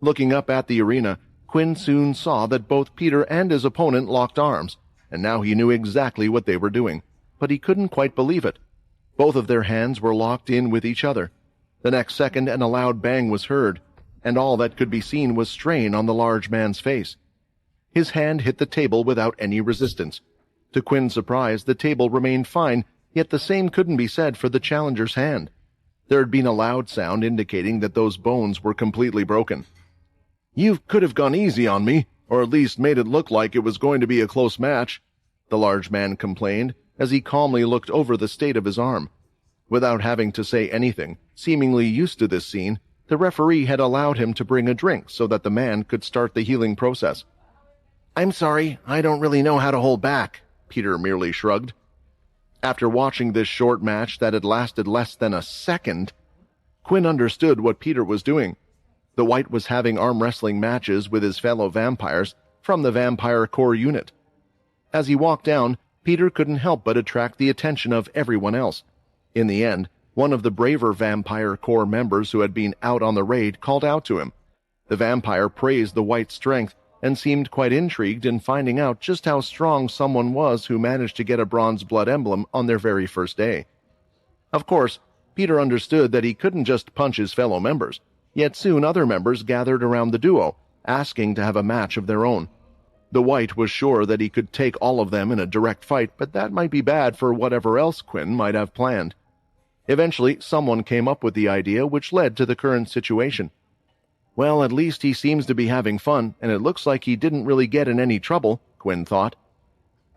Looking up at the arena, Quinn soon saw that both Peter and his opponent locked arms, and now he knew exactly what they were doing, but he couldn't quite believe it. Both of their hands were locked in with each other. The next second, and a loud bang was heard, and all that could be seen was strain on the large man's face. His hand hit the table without any resistance. To Quinn's surprise, the table remained fine, yet the same couldn't be said for the challenger's hand. There had been a loud sound indicating that those bones were completely broken. "You could have gone easy on me, or at least made it look like it was going to be a close match," the large man complained as he calmly looked over the state of his arm. Without having to say anything, seemingly used to this scene, the referee had allowed him to bring a drink so that the man could start the healing process. "I'm sorry, I don't really know how to hold back," Peter merely shrugged. After watching this short match that had lasted less than a second, Quinn understood what Peter was doing. The White was having arm wrestling matches with his fellow vampires from the Vampire Core unit. As he walked down, Peter couldn't help but attract the attention of everyone else. In the end, one of the braver Vampire Corps members who had been out on the raid called out to him. The vampire praised the White's strength and seemed quite intrigued in finding out just how strong someone was who managed to get a bronze blood emblem on their very first day. Of course, Peter understood that he couldn't just punch his fellow members, yet soon other members gathered around the duo, asking to have a match of their own. The White was sure that he could take all of them in a direct fight, but that might be bad for whatever else Quinn might have planned. Eventually, someone came up with the idea which led to the current situation. "Well, at least he seems to be having fun, and it looks like he didn't really get in any trouble," Quinn thought.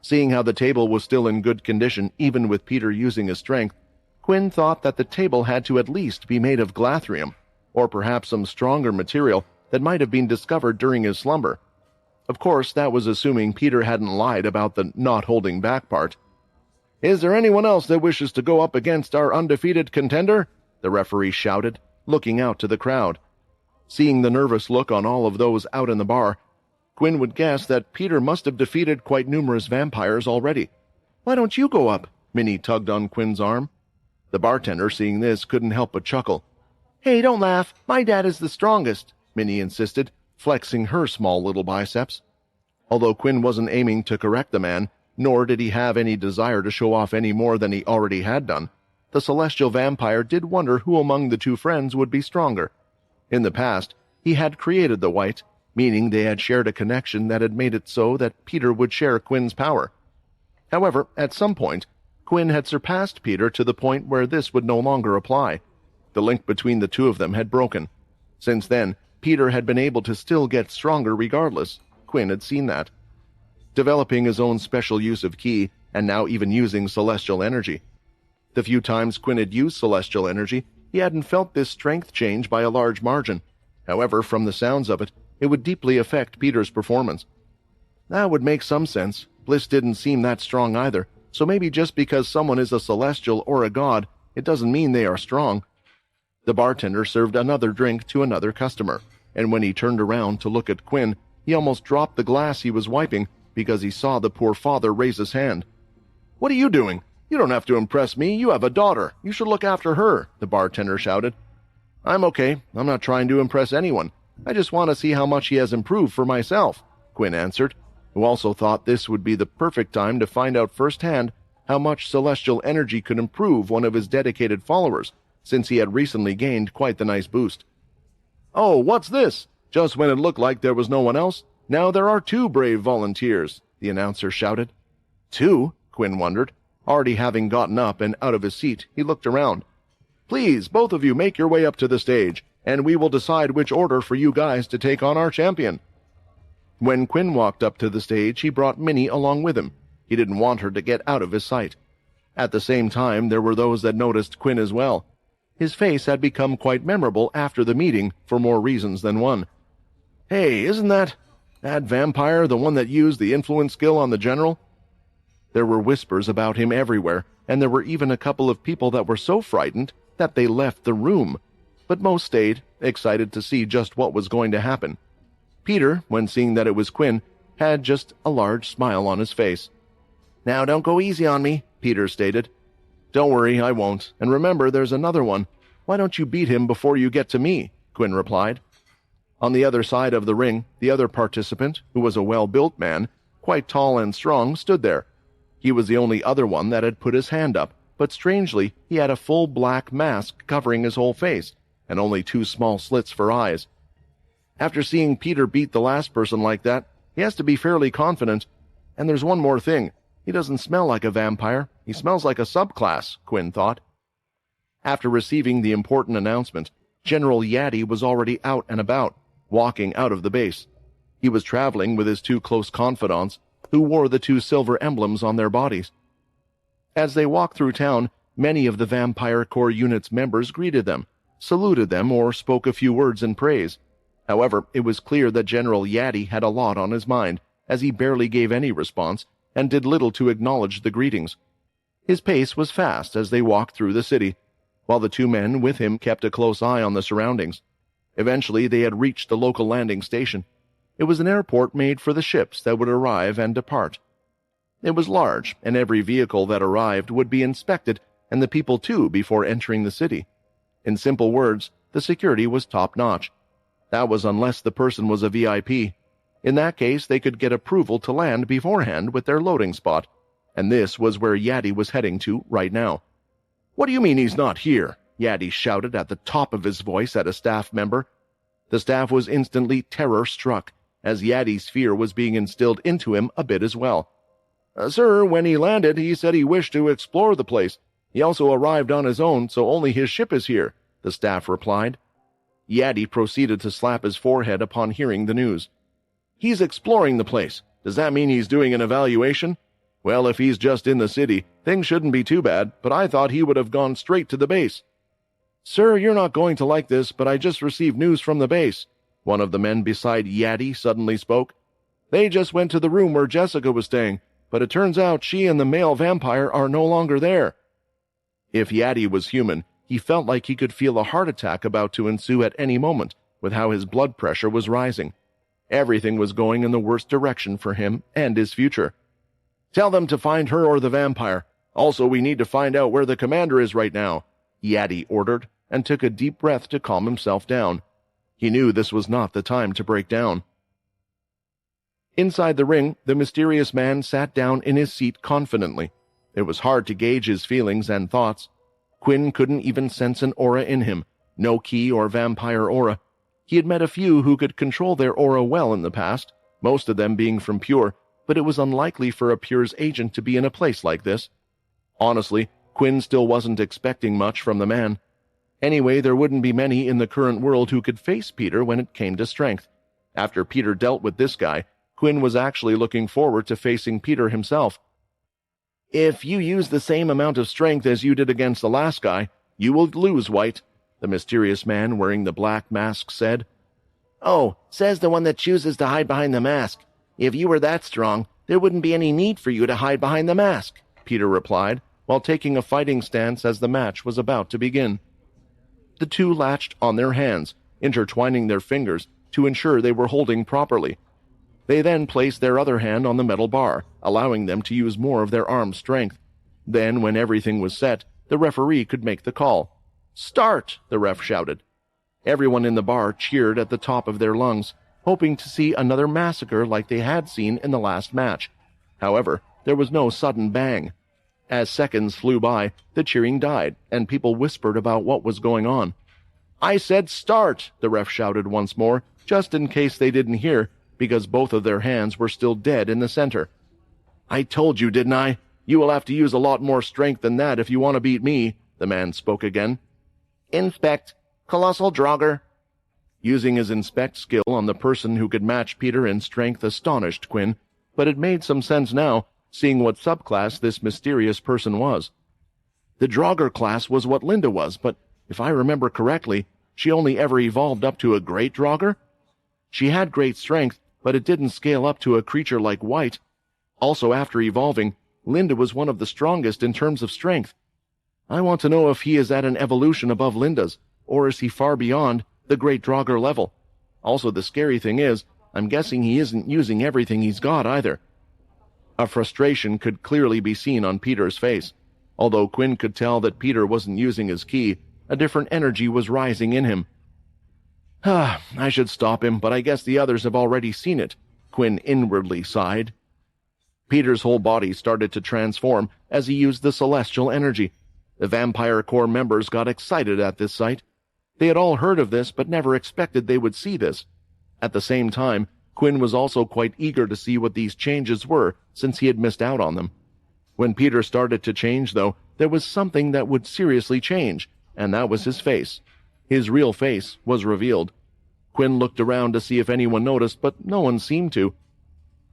Seeing how the table was still in good condition even with Peter using his strength, Quinn thought that the table had to at least be made of glathrium, or perhaps some stronger material that might have been discovered during his slumber. Of course, that was assuming Peter hadn't lied about the not holding back part. "Is there anyone else that wishes to go up against our undefeated contender?" the referee shouted, looking out to the crowd. Seeing the nervous look on all of those out in the bar, Quinn would guess that Peter must have defeated quite numerous vampires already. "Why don't you go up?" Minnie tugged on Quinn's arm. The bartender, seeing this, couldn't help but chuckle. "Hey, don't laugh. My dad is the strongest," Minnie insisted, flexing her small little biceps. Although Quinn wasn't aiming to correct the man, nor did he have any desire to show off any more than he already had done, the celestial vampire did wonder who among the two friends would be stronger. In the past, he had created the White, meaning they had shared a connection that had made it so that Peter would share Quinn's power. However, at some point, Quinn had surpassed Peter to the point where this would no longer apply. The link between the two of them had broken. Since then, Peter had been able to still get stronger regardless. Quinn had seen that. Developing his own special use of ki, and now even using celestial energy. The few times Quinn had used celestial energy, he hadn't felt this strength change by a large margin. However, from the sounds of it, it would deeply affect Peter's performance. That would make some sense. Bliss didn't seem that strong either, so maybe just because someone is a celestial or a god, it doesn't mean they are strong. The bartender served another drink to another customer, and when he turned around to look at Quinn, he almost dropped the glass he was wiping, because he saw the poor father raise his hand. "What are you doing? You don't have to impress me. You have a daughter. You should look after her," the bartender shouted. "I'm okay. I'm not trying to impress anyone. I just want to see how much he has improved for myself," Quinn answered, who also thought this would be the perfect time to find out firsthand how much celestial energy could improve one of his dedicated followers, since he had recently gained quite the nice boost. "Oh, what's this? Just when it looked like there was no one else, now there are 2 brave volunteers," the announcer shouted. 2? Quinn wondered. Already having gotten up and out of his seat, he looked around. "Please, both of you make your way up to the stage, and we will decide which order for you guys to take on our champion." When Quinn walked up to the stage, he brought Minnie along with him. He didn't want her to get out of his sight. At the same time, there were those that noticed Quinn as well. His face had become quite memorable after the meeting for more reasons than one. "Hey, isn't that vampire the one that used the influence skill on the general?" There were whispers about him everywhere, and there were even a couple of people that were so frightened that they left the room. But most stayed, excited to see just what was going to happen. Peter, when seeing that it was Quinn, had just a large smile on his face. "Now don't go easy on me," Peter stated. "Don't worry, I won't. And remember, there's another one. Why don't you beat him before you get to me?" Quinn replied. On the other side of the ring, the other participant, who was a well-built man, quite tall and strong, stood there. He was the only other one that had put his hand up, but strangely, he had a full black mask covering his whole face, and only 2 small slits for eyes. After seeing Peter beat the last person like that, he has to be fairly confident. And there's one more thing. He doesn't smell like a vampire. He smells like a subclass, Quinn thought. After receiving the important announcement, General Yaddy was already out and about, walking out of the base. He was traveling with his 2 close confidants, who wore the 2 silver emblems on their bodies. As they walked through town, many of the Vampire Corps unit's members greeted them, saluted them, or spoke a few words in praise. However, it was clear that General Yaddy had a lot on his mind, as he barely gave any response and did little to acknowledge the greetings. His pace was fast as they walked through the city, while the 2 men with him kept a close eye on the surroundings. Eventually, they had reached the local landing station. It was an airport made for the ships that would arrive and depart. It was large, and every vehicle that arrived would be inspected, and the people too, before entering the city. In simple words, the security was top-notch. That was unless the person was a VIP. In that case, they could get approval to land beforehand with their loading spot, and this was where Yaddy was heading to right now. "What do you mean he's not here?" Yaddy shouted at the top of his voice at a staff member. The staff was instantly terror-struck, as Yaddy's fear was being instilled into him a bit as well. "Sir, when he landed, he said he wished to explore the place. He also arrived on his own, so only his ship is here," the staff replied. Yaddy proceeded to slap his forehead upon hearing the news. "He's exploring the place. Does that mean he's doing an evaluation? Well, if he's just in the city, things shouldn't be too bad, but I thought he would have gone straight to the base." "Sir, you're not going to like this, but I just received news from the base," one of the men beside Yaddy suddenly spoke. "They just went to the room where Jessica was staying, but it turns out she and the male vampire are no longer there." If Yaddy was human, he felt like he could feel a heart attack about to ensue at any moment, with how his blood pressure was rising. Everything was going in the worst direction for him and his future. "Tell them to find her or the vampire. Also, we need to find out where the commander is right now," Yaddy ordered, and took a deep breath to calm himself down. He knew this was not the time to break down. Inside the ring, the mysterious man sat down in his seat confidently. It was hard to gauge his feelings and thoughts. Quinn couldn't even sense an aura in him, no key or vampire aura. He had met a few who could control their aura well in the past, most of them being from Pure, but it was unlikely for a Pure's agent to be in a place like this. Honestly, Quinn still wasn't expecting much from the man. Anyway, there wouldn't be many in the current world who could face Peter when it came to strength. After Peter dealt with this guy, Quinn was actually looking forward to facing Peter himself. "If you use the same amount of strength as you did against the last guy, you will lose, White," the mysterious man wearing the black mask said. "Oh, says the one that chooses to hide behind the mask. If you were that strong, there wouldn't be any need for you to hide behind the mask," Peter replied, while taking a fighting stance as the match was about to begin. The 2 latched on their hands, intertwining their fingers to ensure they were holding properly. They then placed their other hand on the metal bar, allowing them to use more of their arm's strength. Then, when everything was set, the referee could make the call. "Start!" the ref shouted. Everyone in the bar cheered at the top of their lungs, hoping to see another massacre like they had seen in the last match. However, there was no sudden bang. As seconds flew by, the cheering died, and people whispered about what was going on. "I said start!" the ref shouted once more, just in case they didn't hear, because both of their hands were still dead in the center. "I told you, didn't I? You will have to use a lot more strength than that if you want to beat me," the man spoke again. "Inspect. Colossal Draugr." Using his inspect skill on the person who could match Peter in strength astonished Quinn, but it made some sense now, seeing what subclass this mysterious person was. The Draugr class was what Linda was, but if I remember correctly, she only ever evolved up to a Great Draugr? She had great strength, but it didn't scale up to a creature like White. Also, after evolving, Linda was one of the strongest in terms of strength. I want to know if he is at an evolution above Linda's, or is he far beyond the Great Draugr level? Also, the scary thing is, I'm guessing he isn't using everything he's got either. A frustration could clearly be seen on Peter's face. Although Quinn could tell that Peter wasn't using his ki, a different energy was rising in him. I should stop him, but I guess the others have already seen it, Quinn inwardly sighed. Peter's whole body started to transform as he used the celestial energy. The Vampire Corps members got excited at this sight. They had all heard of this, but never expected they would see this. At the same time, Quinn was also quite eager to see what these changes were, since he had missed out on them. When Peter started to change, though, there was something that would seriously change, and that was his face. His real face was revealed. Quinn looked around to see if anyone noticed, but no one seemed to.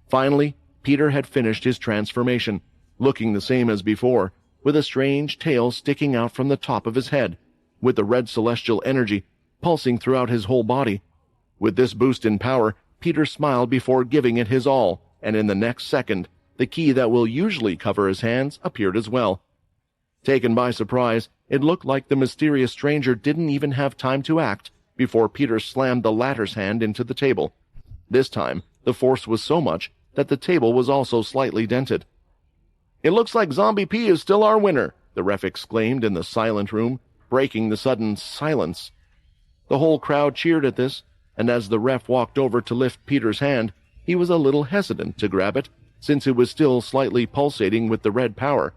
Finally, Peter had finished his transformation, looking the same as before, with a strange tail sticking out from the top of his head, with the red celestial energy pulsing throughout his whole body. With this boost in power, Peter smiled before giving it his all, and in the next second, the key that will usually cover his hands appeared as well. Taken by surprise, it looked like the mysterious stranger didn't even have time to act before Peter slammed the latter's hand into the table. This time, the force was so much that the table was also slightly dented. "It looks like Zombie P is still our winner," the ref exclaimed in the silent room, breaking the sudden silence. The whole crowd cheered at this, and as the ref walked over to lift Peter's hand, he was a little hesitant to grab it, since it was still slightly pulsating with the red power.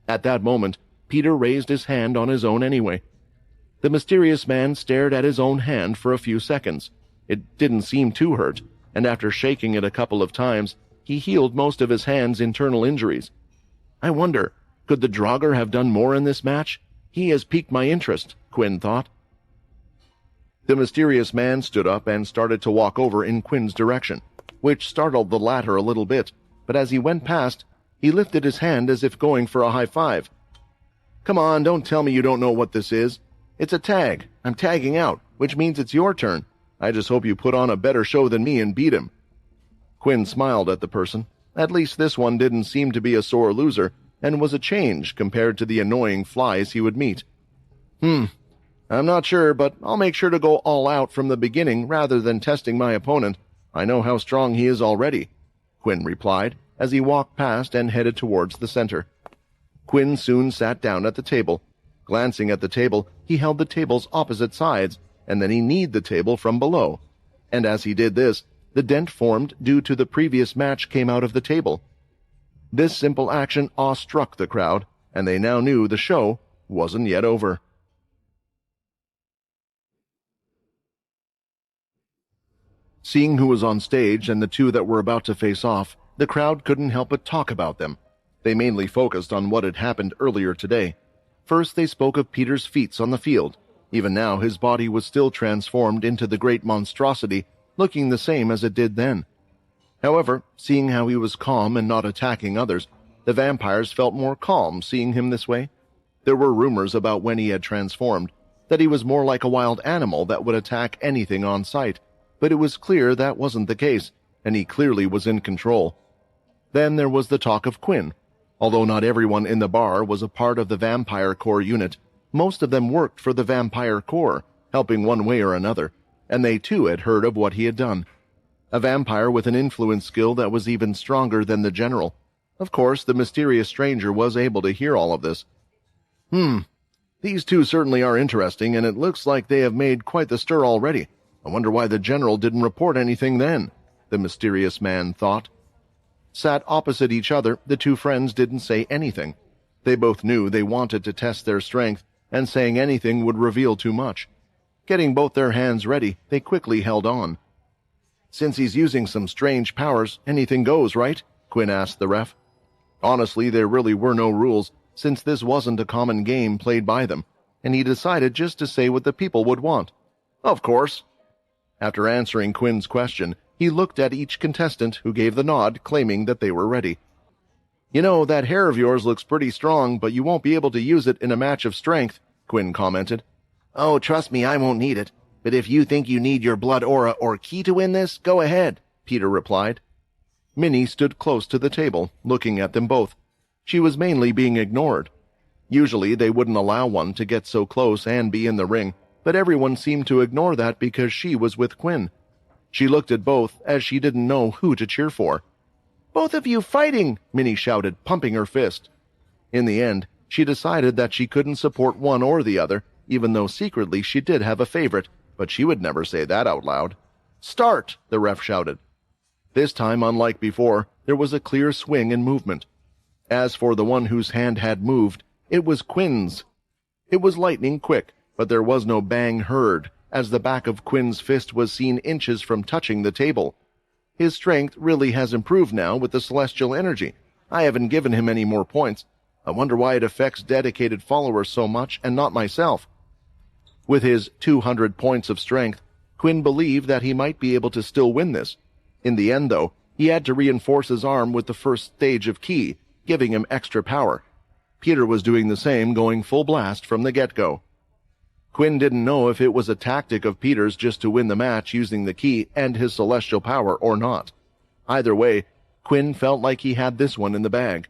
At that moment, Peter raised his hand on his own anyway. The mysterious man stared at his own hand for a few seconds. It didn't seem too hurt, and after shaking it a couple of times, he healed most of his hand's internal injuries. I wonder, could the Draugr have done more in this match? He has piqued my interest, Quinn thought. The mysterious man stood up and started to walk over in Quinn's direction, which startled the latter a little bit, but as he went past, he lifted his hand as if going for a high five. "Come on, don't tell me you don't know what this is. It's a tag. I'm tagging out, which means it's your turn. I just hope you put on a better show than me and beat him." Quinn smiled at the person. At least this one didn't seem to be a sore loser, and was a change compared to the annoying flies he would meet. I'm not sure, but I'll make sure to go all out from the beginning rather than testing my opponent. I know how strong he is already, Quinn replied as he walked past and headed towards the center. Quinn soon sat down at the table. Glancing at the table, he held the table's opposite sides, and then he kneed the table from below. And as he did this, the dent formed due to the previous match came out of the table. This simple action awestruck the crowd, and they now knew the show wasn't yet over. Seeing who was on stage and the two that were about to face off, the crowd couldn't help but talk about them. They mainly focused on what had happened earlier today. First, they spoke of Peter's feats on the field. Even now, his body was still transformed into the great monstrosity, looking the same as it did then. However, seeing how he was calm and not attacking others, the vampires felt more calm seeing him this way. There were rumors about when he had transformed, that he was more like a wild animal that would attack anything on sight, but it was clear that wasn't the case, and he clearly was in control. Then there was the talk of Quinn. Although not everyone in the bar was a part of the Vampire Corps unit, most of them worked for the Vampire Corps, helping one way or another, and they too had heard of what he had done. a vampire with an influence skill that was even stronger than the general. Of course, the mysterious stranger was able to hear all of this. These two certainly are interesting, and it looks like they have made quite the stir already. I wonder why the general didn't report anything then, the mysterious man thought. Sat opposite each other, the two friends didn't say anything. They both knew they wanted to test their strength, and saying anything would reveal too much. Getting both their hands ready, they quickly held on. "Since he's using some strange powers, anything goes, right?" Quinn asked the ref. Honestly, there really were no rules, since this wasn't a common game played by them, and he decided just to say what the people would want. "Of course." After answering Quinn's question, he looked at each contestant, who gave the nod, claiming that they were ready. "You know, that hair of yours looks pretty strong, but you won't be able to use it in a match of strength," Quinn commented. "Oh, trust me, I won't need it. But if you think you need your blood aura or ki to win this, go ahead," Peter replied. Minnie stood close to the table, looking at them both. She was mainly being ignored. Usually they wouldn't allow one to get so close and be in the ring, but everyone seemed to ignore that because she was with Quinn. She looked at both, as she didn't know who to cheer for. "Both of you fighting!" Minnie shouted, pumping her fist. In the end, she decided that she couldn't support one or the other, even though secretly she did have a favorite, but she would never say that out loud. "Start!" the ref shouted. This time, unlike before, there was a clear swing and movement. As for the one whose hand had moved, it was Quinn's. It was lightning quick, but there was no bang heard, as the back of Quinn's fist was seen inches from touching the table. His strength really has improved now with the celestial energy. I haven't given him any more points. I wonder why it affects dedicated followers so much and not myself. With his 200 points of strength, Quinn believed that he might be able to still win this. In the end, though, he had to reinforce his arm with the first stage of ki, giving him extra power. Peter was doing the same, going full blast from the get-go. Quinn didn't know if it was a tactic of Peter's just to win the match using the ki and his celestial power or not. Either way, Quinn felt like he had this one in the bag.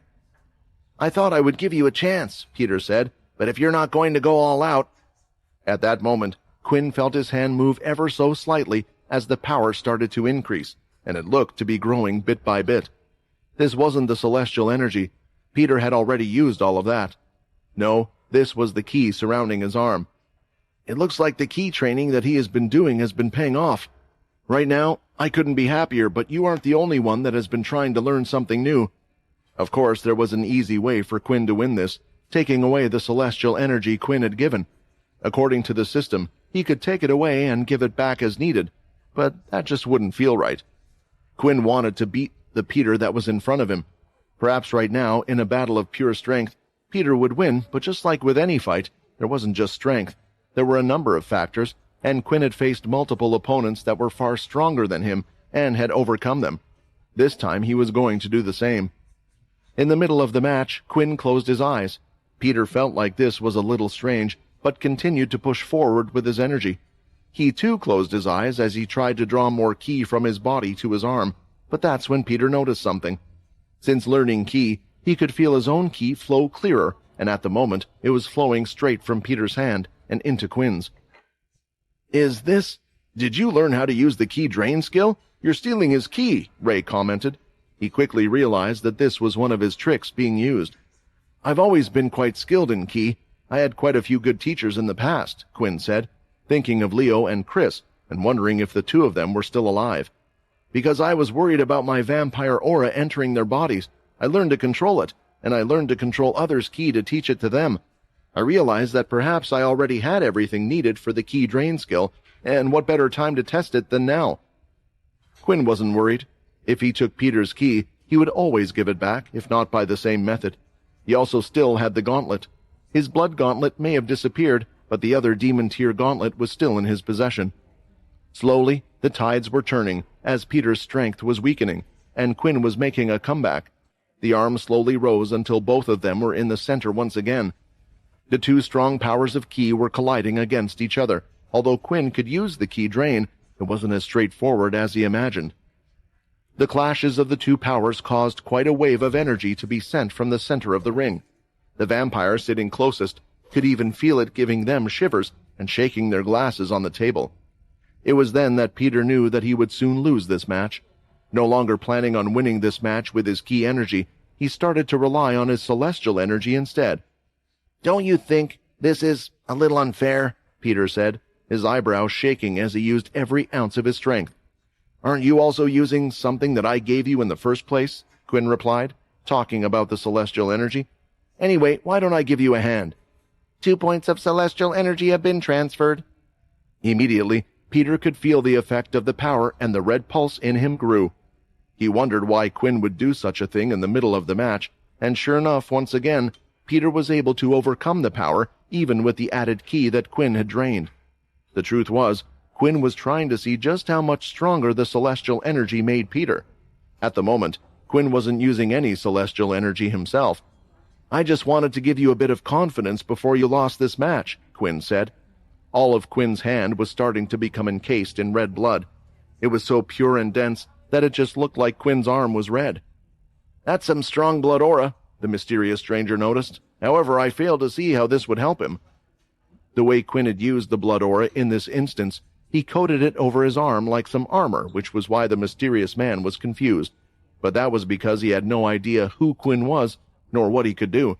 "I thought I would give you a chance," Peter said, "but if you're not going to go all out—" At that moment, Quinn felt his hand move ever so slightly as the power started to increase, and it looked to be growing bit by bit. This wasn't the celestial energy. Peter had already used all of that. No, this was the ki surrounding his arm. "It looks like the ki training that he has been doing has been paying off. Right now, I couldn't be happier, but you aren't the only one that has been trying to learn something new." Of course, there was an easy way for Quinn to win this, taking away the celestial energy Quinn had given. According to the system, he could take it away and give it back as needed, but that just wouldn't feel right. Quinn wanted to beat the Peter that was in front of him. Perhaps right now, in a battle of pure strength, Peter would win, but just like with any fight, there wasn't just strength. There were a number of factors, and Quinn had faced multiple opponents that were far stronger than him and had overcome them. This time he was going to do the same. In the middle of the match, Quinn closed his eyes. Peter felt like this was a little strange, but continued to push forward with his energy. He too closed his eyes as he tried to draw more ki from his body to his arm, but that's when Peter noticed something. Since learning ki, he could feel his own ki flow clearer, and at the moment it was flowing straight from Peter's hand and into Quinn's. Did you learn how to use the ki drain skill? You're stealing his ki," Ray commented. He quickly realized that this was one of his tricks being used. "I've always been quite skilled in ki. I had quite a few good teachers in the past," Quinn said, thinking of Leo and Chris and wondering if the two of them were still alive. "Because I was worried about my vampire aura entering their bodies, I learned to control it, and I learned to control others' ki to teach it to them. I realized that perhaps I already had everything needed for the ki drain skill, and what better time to test it than now?" Quinn wasn't worried. If he took Peter's ki, he would always give it back, if not by the same method. He also still had the gauntlet. His blood gauntlet may have disappeared, but the other demon-tier gauntlet was still in his possession. Slowly, the tides were turning, as Peter's strength was weakening, and Quinn was making a comeback. The arm slowly rose until both of them were in the center once again. The two strong powers of ki were colliding against each other. Although Quinn could use the ki drain, it wasn't as straightforward as he imagined. The clashes of the two powers caused quite a wave of energy to be sent from the center of the ring. The vampire sitting closest could even feel it giving them shivers and shaking their glasses on the table. It was then that Peter knew that he would soon lose this match. No longer planning on winning this match with his key energy, he started to rely on his celestial energy instead. "Don't you think this is a little unfair?" Peter said, his eyebrows shaking as he used every ounce of his strength. "Aren't you also using something that I gave you in the first place?" Quinn replied, talking about the celestial energy. "Anyway, why don't I give you a hand?" 2 points of celestial energy have been transferred." Immediately, Peter could feel the effect of the power, and the red pulse in him grew. He wondered why Quinn would do such a thing in the middle of the match, and sure enough, once again, Peter was able to overcome the power, even with the added ki that Quinn had drained. The truth was, Quinn was trying to see just how much stronger the celestial energy made Peter. At the moment, Quinn wasn't using any celestial energy himself. "I just wanted to give you a bit of confidence before you lost this match," Quinn said. All of Quinn's hand was starting to become encased in red blood. It was so pure and dense that it just looked like Quinn's arm was red. "That's some strong blood aura," the mysterious stranger noticed. "However, I fail to see how this would help him." The way Quinn had used the blood aura in this instance, he coated it over his arm like some armor, which was why the mysterious man was confused. But that was because he had no idea who Quinn was, nor what he could do.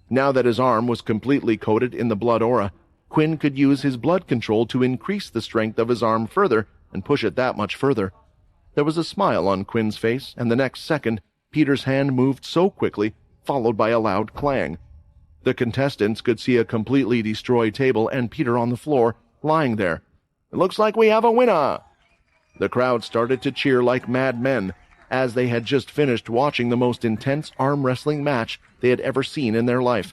Now that his arm was completely coated in the blood aura, Quinn could use his blood control to increase the strength of his arm further and push it that much further. There was a smile on Quinn's face, and the next second, Peter's hand moved so quickly, followed by a loud clang. The contestants could see a completely destroyed table and Peter on the floor, lying there. "It looks like we have a winner!" The crowd started to cheer like mad men, as they had just finished watching the most intense arm wrestling match they had ever seen in their life.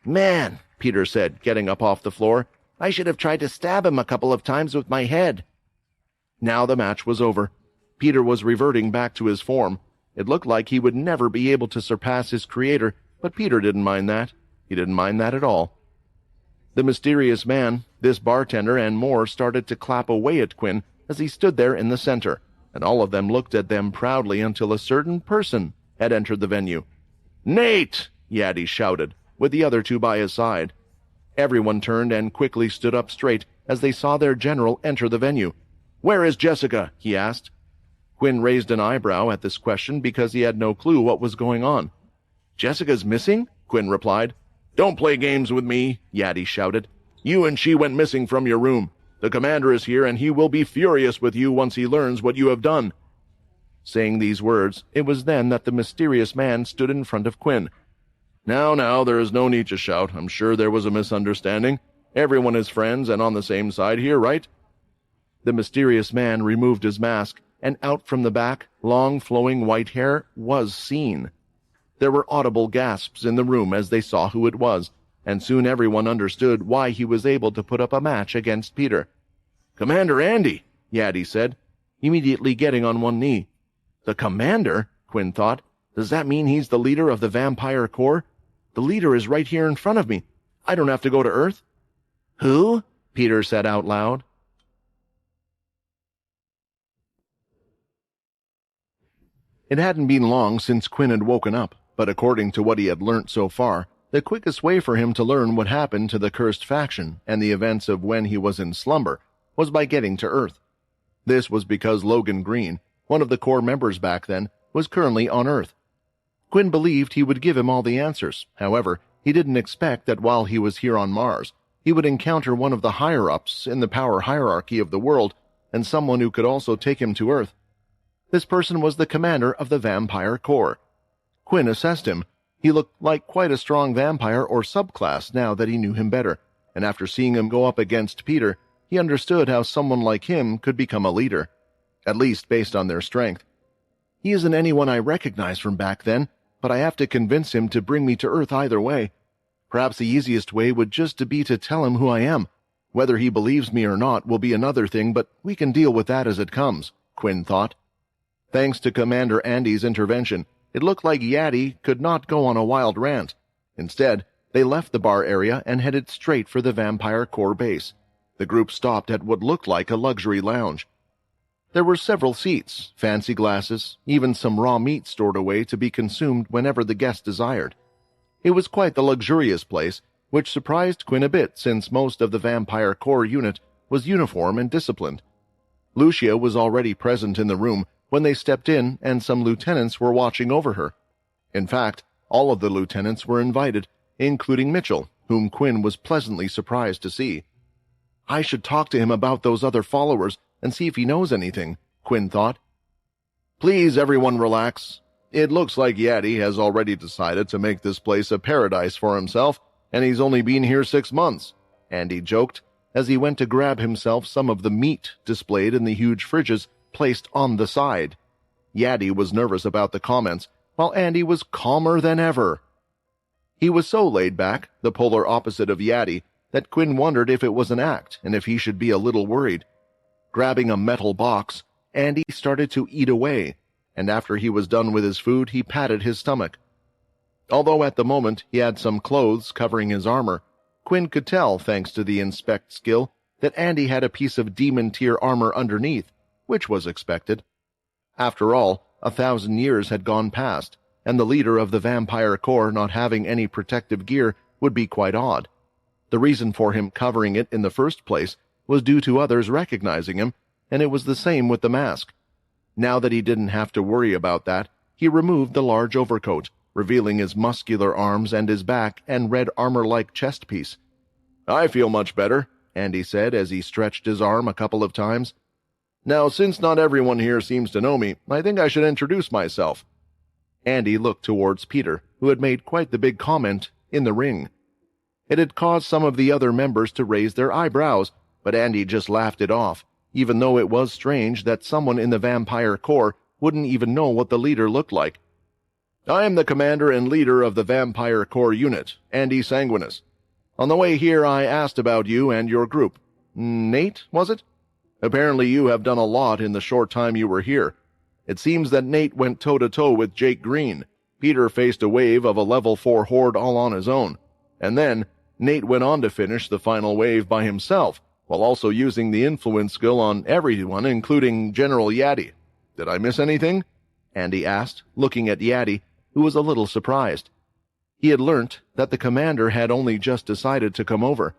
"Man," Peter said, getting up off the floor, "I should have tried to stab him a couple of times with my head." Now the match was over. Peter was reverting back to his form. It looked like he would never be able to surpass his creator, but Peter didn't mind that. He didn't mind that at all. The mysterious man, this bartender, and more started to clap away at Quinn as he stood there in the center, and all of them looked at them proudly until a certain person had entered the venue. "Nate!" Yaddy shouted, with the other two by his side. Everyone turned and quickly stood up straight as they saw their general enter the venue. "Where is Jessica?" he asked. Quinn raised an eyebrow at this question because he had no clue what was going on. "Jessica's missing?" Quinn replied. "Don't play games with me," Yaddy shouted. "You and she went missing from your room. The commander is here, and he will be furious with you once he learns what you have done." Saying these words, it was then that the mysterious man stood in front of Quinn. Now, there is no need to shout. I'm sure there was a misunderstanding. Everyone is friends and on the same side here, right?" The mysterious man removed his mask, and out from the back, long flowing white hair was seen. There were audible gasps in the room as they saw who it was, and soon everyone understood why he was able to put up a match against Peter. "Commander Andy," Yaddy said, immediately getting on one knee. "The commander?" Quinn thought. "Does that mean he's the leader of the vampire corps? The leader is right here in front of me. I don't have to go to Earth." "Who?" Peter said out loud. It hadn't been long since Quinn had woken up, but according to what he had learnt so far, the quickest way for him to learn what happened to the cursed faction and the events of when he was in slumber was by getting to Earth. This was because Logan Green, one of the core members back then, was currently on Earth. Quinn believed he would give him all the answers. However, he didn't expect that while he was here on Mars, he would encounter one of the higher-ups in the power hierarchy of the world, and someone who could also take him to Earth. This person was the commander of the Vampire Corps. Quinn assessed him. He looked like quite a strong vampire or subclass now that he knew him better, and after seeing him go up against Peter, he understood how someone like him could become a leader, at least based on their strength. He isn't anyone I recognize from back then, but I have to convince him to bring me to Earth either way. Perhaps the easiest way would just to be to tell him who I am. Whether he believes me or not will be another thing, but we can deal with that as it comes, Quinn thought. Thanks to Commander Andy's intervention, it looked like Yaddy could not go on a wild rant. Instead, they left the bar area and headed straight for the Vampire Corps base. The group stopped at what looked like a luxury lounge. There were several seats, fancy glasses, even some raw meat stored away to be consumed whenever the guest desired. It was quite the luxurious place, which surprised Quinn a bit since most of the Vampire Corps unit was uniform and disciplined. Lucia was already present in the room when they stepped in, and some lieutenants were watching over her. In fact, all of the lieutenants were invited, including Mitchell, whom Quinn was pleasantly surprised to see. I should talk to him about those other followers and see if he knows anything, Quinn thought. Please, everyone, relax. It looks like Yadi has already decided to make this place a paradise for himself, and he's only been here 6 months, Andy joked as he went to grab himself some of the meat displayed in the huge fridges placed on the side. Yadi was nervous about the comments, while Andy was calmer than ever. He was so laid back, the polar opposite of Yadi, that Quinn wondered if it was an act and if he should be a little worried. Grabbing a metal box, Andy started to eat away, and after he was done with his food, he patted his stomach. Although at the moment he had some clothes covering his armor, Quinn could tell, thanks to the inspect skill, that Andy had a piece of demon-tier armor underneath, which was expected. After all, 1,000 years had gone past, and the leader of the vampire corps not having any protective gear would be quite odd. The reason for him covering it in the first place was due to others recognizing him, and it was the same with the mask. Now that he didn't have to worry about that, he removed the large overcoat, revealing his muscular arms and his back and red armor-like chest piece. I feel much better, Andy said as he stretched his arm a couple of times. Now, since not everyone here seems to know me, I think I should introduce myself. Andy looked towards Peter, who had made quite the big comment in the ring. It had caused some of the other members to raise their eyebrows, but Andy just laughed it off, even though it was strange that someone in the vampire corps wouldn't even know what the leader looked like. I am the commander and leader of the vampire corps unit, Andy Sanguinus. On the way here, I asked about you and your group. Nate, was it? Apparently you have done a lot in the short time you were here. It seems that Nate went toe-to-toe with Jake Green. Peter faced a wave of a level 4 horde all on his own. And then, Nate went on to finish the final wave by himself, while also using the influence skill on everyone, including General Yadi. Did I miss anything? Andy asked, looking at Yadi, who was a little surprised. He had learnt that the commander had only just decided to come over.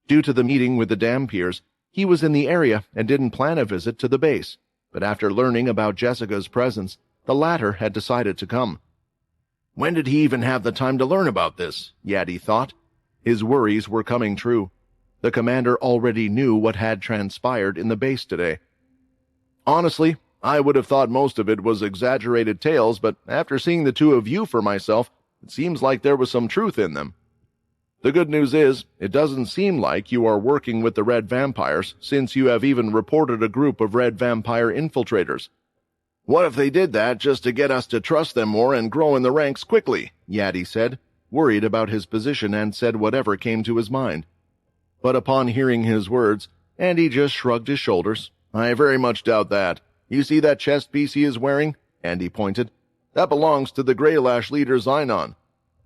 Due to the meeting with the Dampiers, he was in the area and didn't plan a visit to the base, but after learning about Jessica's presence, the latter had decided to come. When did he even have the time to learn about this? Yadi thought. His worries were coming true. The commander already knew what had transpired in the base today. Honestly, I would have thought most of it was exaggerated tales, but after seeing the two of you for myself, it seems like there was some truth in them. The good news is, it doesn't seem like you are working with the Red Vampires, since you have even reported a group of Red Vampire infiltrators. What if they did that just to get us to trust them more and grow in the ranks quickly? Yadi said, worried about his position, and said whatever came to his mind. But upon hearing his words, Andy just shrugged his shoulders. I very much doubt that. You see that chest piece he is wearing? Andy pointed. That belongs to the Greylash leader Xynon.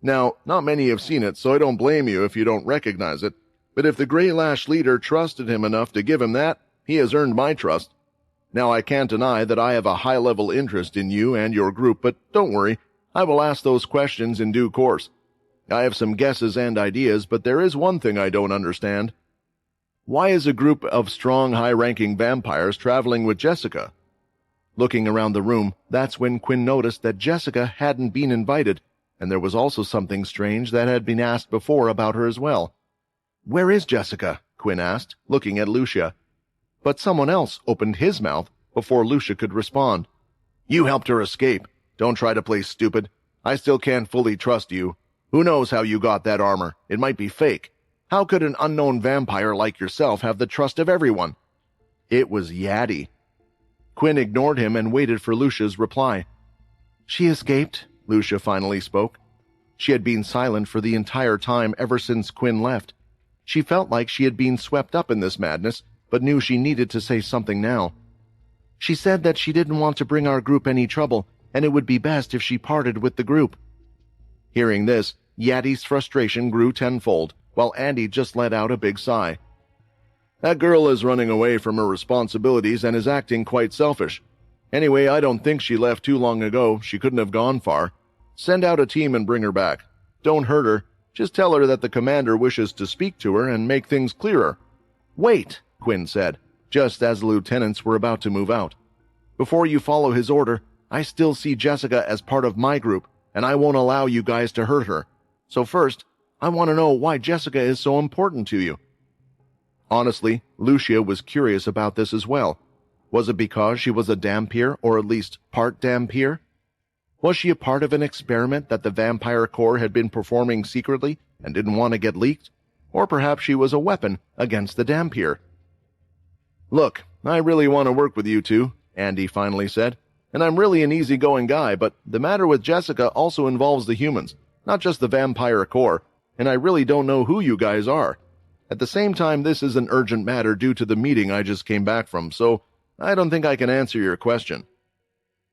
Now, not many have seen it, so I don't blame you if you don't recognize it. But if the Greylash leader trusted him enough to give him that, he has earned my trust. Now, I can't deny that I have a high-level interest in you and your group, but don't worry, I will ask those questions in due course. I have some guesses and ideas, but there is one thing I don't understand. Why is a group of strong, high-ranking vampires traveling with Jessica? Looking around the room, that's when Quinn noticed that Jessica hadn't been invited, and there was also something strange that had been asked before about her as well. Where is Jessica? Quinn asked, looking at Lucia. But someone else opened his mouth before Lucia could respond. You helped her escape. Don't try to play stupid. I still can't fully trust you. Who knows how you got that armor? It might be fake. How could an unknown vampire like yourself have the trust of everyone? It was Yadi. Quinn ignored him and waited for Lucia's reply. She escaped, Lucia finally spoke. She had been silent for the entire time ever since Quinn left. She felt like she had been swept up in this madness, but knew she needed to say something now. She said that she didn't want to bring our group any trouble, and it would be best if she parted with the group. Hearing this, Yadi's frustration grew tenfold, while Andy just let out a big sigh. That girl is running away from her responsibilities and is acting quite selfish. Anyway, I don't think she left too long ago. She couldn't have gone far. Send out a team and bring her back. Don't hurt her. Just tell her that the commander wishes to speak to her and make things clearer. Wait, Quinn said. just as the lieutenants were about to move out. "Before you follow his order, I still see Jessica as part of my group, and I won't allow you guys to hurt her. So first, I want to know why Jessica is so important to you." Honestly, Lucia was curious about this as well. Was it because she was a Dhampir, or at least part Dhampir? Was she a part of an experiment that the Vampire Corps had been performing secretly and didn't want to get leaked? Or perhaps she was a weapon against the Dhampir? "Look, I really want to work with you two," Andy finally said. "And I'm really an easygoing guy, but the matter with Jessica also involves the humans, not just the Vampire Corps, and I really don't know who you guys are. At the same time, this is an urgent matter due to the meeting I just came back from, so I don't think I can answer your question."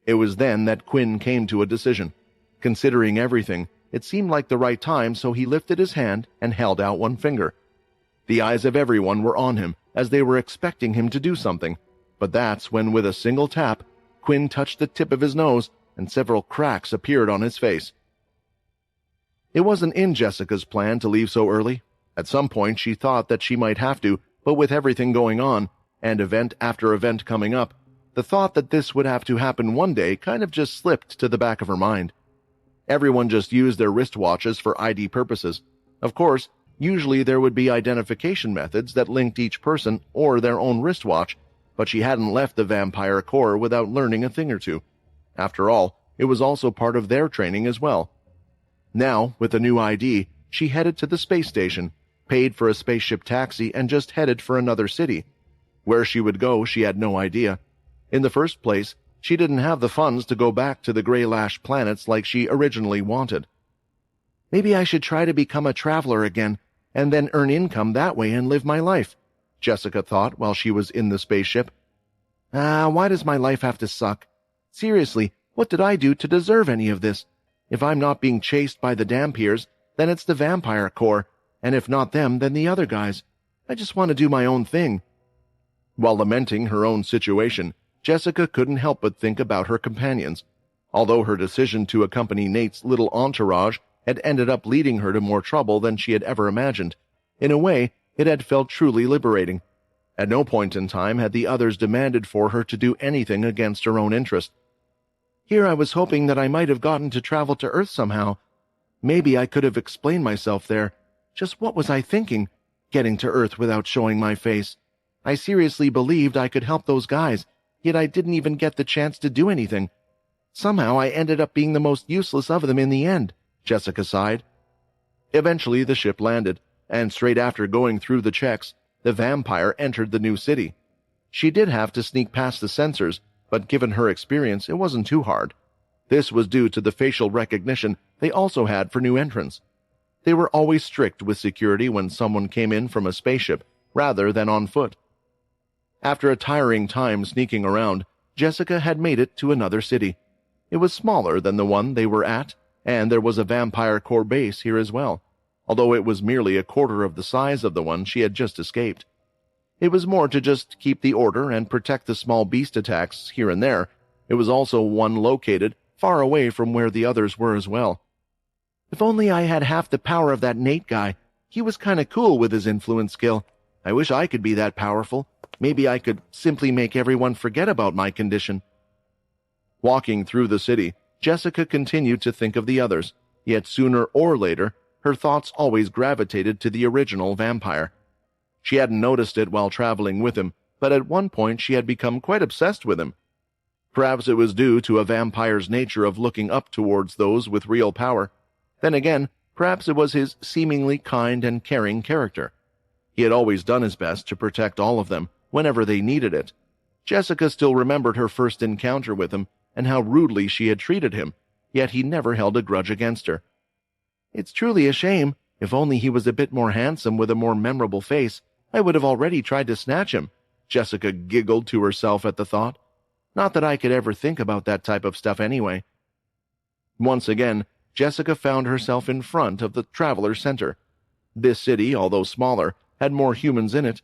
It was then that Quinn came to a decision. Considering everything, it seemed like the right time, so he lifted his hand and held out one finger. The eyes of everyone were on him, as they were expecting him to do something, but that's when, with a single tap, Quinn touched the tip of his nose, and several cracks appeared on his face. It wasn't in Jessica's plan to leave so early. At some point she thought that she might have to, but with everything going on, and event after event coming up, the thought that this would have to happen one day kind of just slipped to the back of her mind. Everyone just used their wristwatches for ID purposes. Of course, usually there would be identification methods that linked each person or their own wristwatch, but she hadn't left the Vampire Corps without learning a thing or two. After all, it was also part of their training as well. Now, with a new ID, she headed to the space station, paid for a spaceship taxi, and just headed for another city. Where she would go, she had no idea. In the first place, she didn't have the funds to go back to the Grey Lash planets like she originally wanted. "Maybe I should try to become a traveler again, and then earn income that way and live my life," Jessica thought while she was in the spaceship. Why does my life have to suck? Seriously, what did I do to deserve any of this? If I'm not being chased by the Dhampirs, then it's the Vampire Corps, and if not them, then the other guys. I just want to do my own thing." While lamenting her own situation, Jessica couldn't help but think about her companions. Although her decision to accompany Nate's little entourage had ended up leading her to more trouble than she had ever imagined, in a way, it had felt truly liberating. At no point in time had the others demanded for her to do anything against her own interest. "Here I was hoping that I might have gotten to travel to Earth somehow. Maybe I could have explained myself there. Just what was I thinking, getting to Earth without showing my face? I seriously believed I could help those guys, yet I didn't even get the chance to do anything. Somehow I ended up being the most useless of them in the end," Jessica sighed. Eventually the ship landed, and straight after going through the checks, the vampire entered the new city. She did have to sneak past the sensors, but given her experience, it wasn't too hard. This was due to the facial recognition they also had for new entrants. They were always strict with security when someone came in from a spaceship, rather than on foot. After a tiring time sneaking around, Jessica had made it to another city. It was smaller than the one they were at, and there was a Vampire Corps base here as well, although it was merely a quarter of the size of the one she had just escaped. It was more to just keep the order and protect the small beast attacks here and there. It was also one located far away from where the others were as well. "If only I had half the power of that Nate guy. He was kinda cool with his influence skill. I wish I could be that powerful. Maybe I could simply make everyone forget about my condition." Walking through the city, Jessica continued to think of the others, yet sooner or later, her thoughts always gravitated to the original vampire. She hadn't noticed it while traveling with him, but at one point she had become quite obsessed with him. Perhaps it was due to a vampire's nature of looking up towards those with real power. Then again, perhaps it was his seemingly kind and caring character. He had always done his best to protect all of them, whenever they needed it. Jessica still remembered her first encounter with him, and how rudely she had treated him, yet he never held a grudge against her. "It's truly a shame. If only he was a bit more handsome with a more memorable face, I would have already tried to snatch him," Jessica giggled to herself at the thought. Not that I could ever think about that type of stuff anyway. Once again, Jessica found herself in front of the Traveler Center. This city, although smaller, had more humans in it,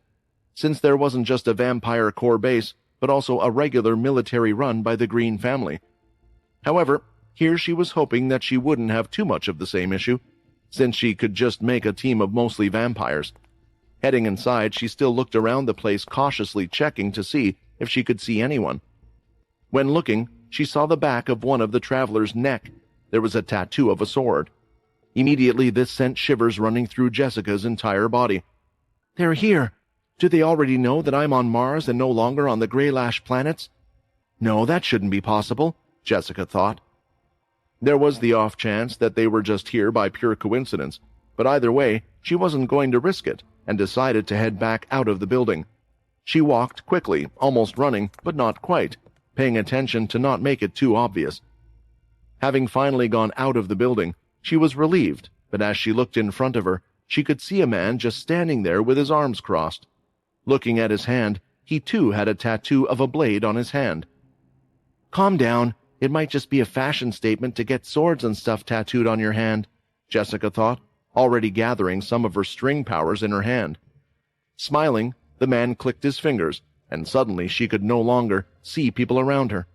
since there wasn't just a Vampire Corps base, but also a regular military run by the Green family. However, here she was hoping that she wouldn't have too much of the same issue, since she could just make a team of mostly vampires. Heading inside, she still looked around the place, cautiously checking to see if she could see anyone. When looking, she saw the back of one of the traveler's neck. There was a tattoo of a sword. Immediately, this sent shivers running through Jessica's entire body. "They're here. Do they already know that I'm on Mars and no longer on the Greylash planets? No, that shouldn't be possible," Jessica thought. There was the off chance that they were just here by pure coincidence, but either way, she wasn't going to risk it, and decided to head back out of the building. She walked quickly, almost running, but not quite, paying attention to not make it too obvious. Having finally gone out of the building, she was relieved, but as she looked in front of her, she could see a man just standing there with his arms crossed. Looking at his hand, he too had a tattoo of a blade on his hand. "Calm down. It might just be a fashion statement to get swords and stuff tattooed on your hand," Jessica thought, already gathering some of her string powers in her hand. Smiling, the man clicked his fingers, and suddenly she could no longer see people around her.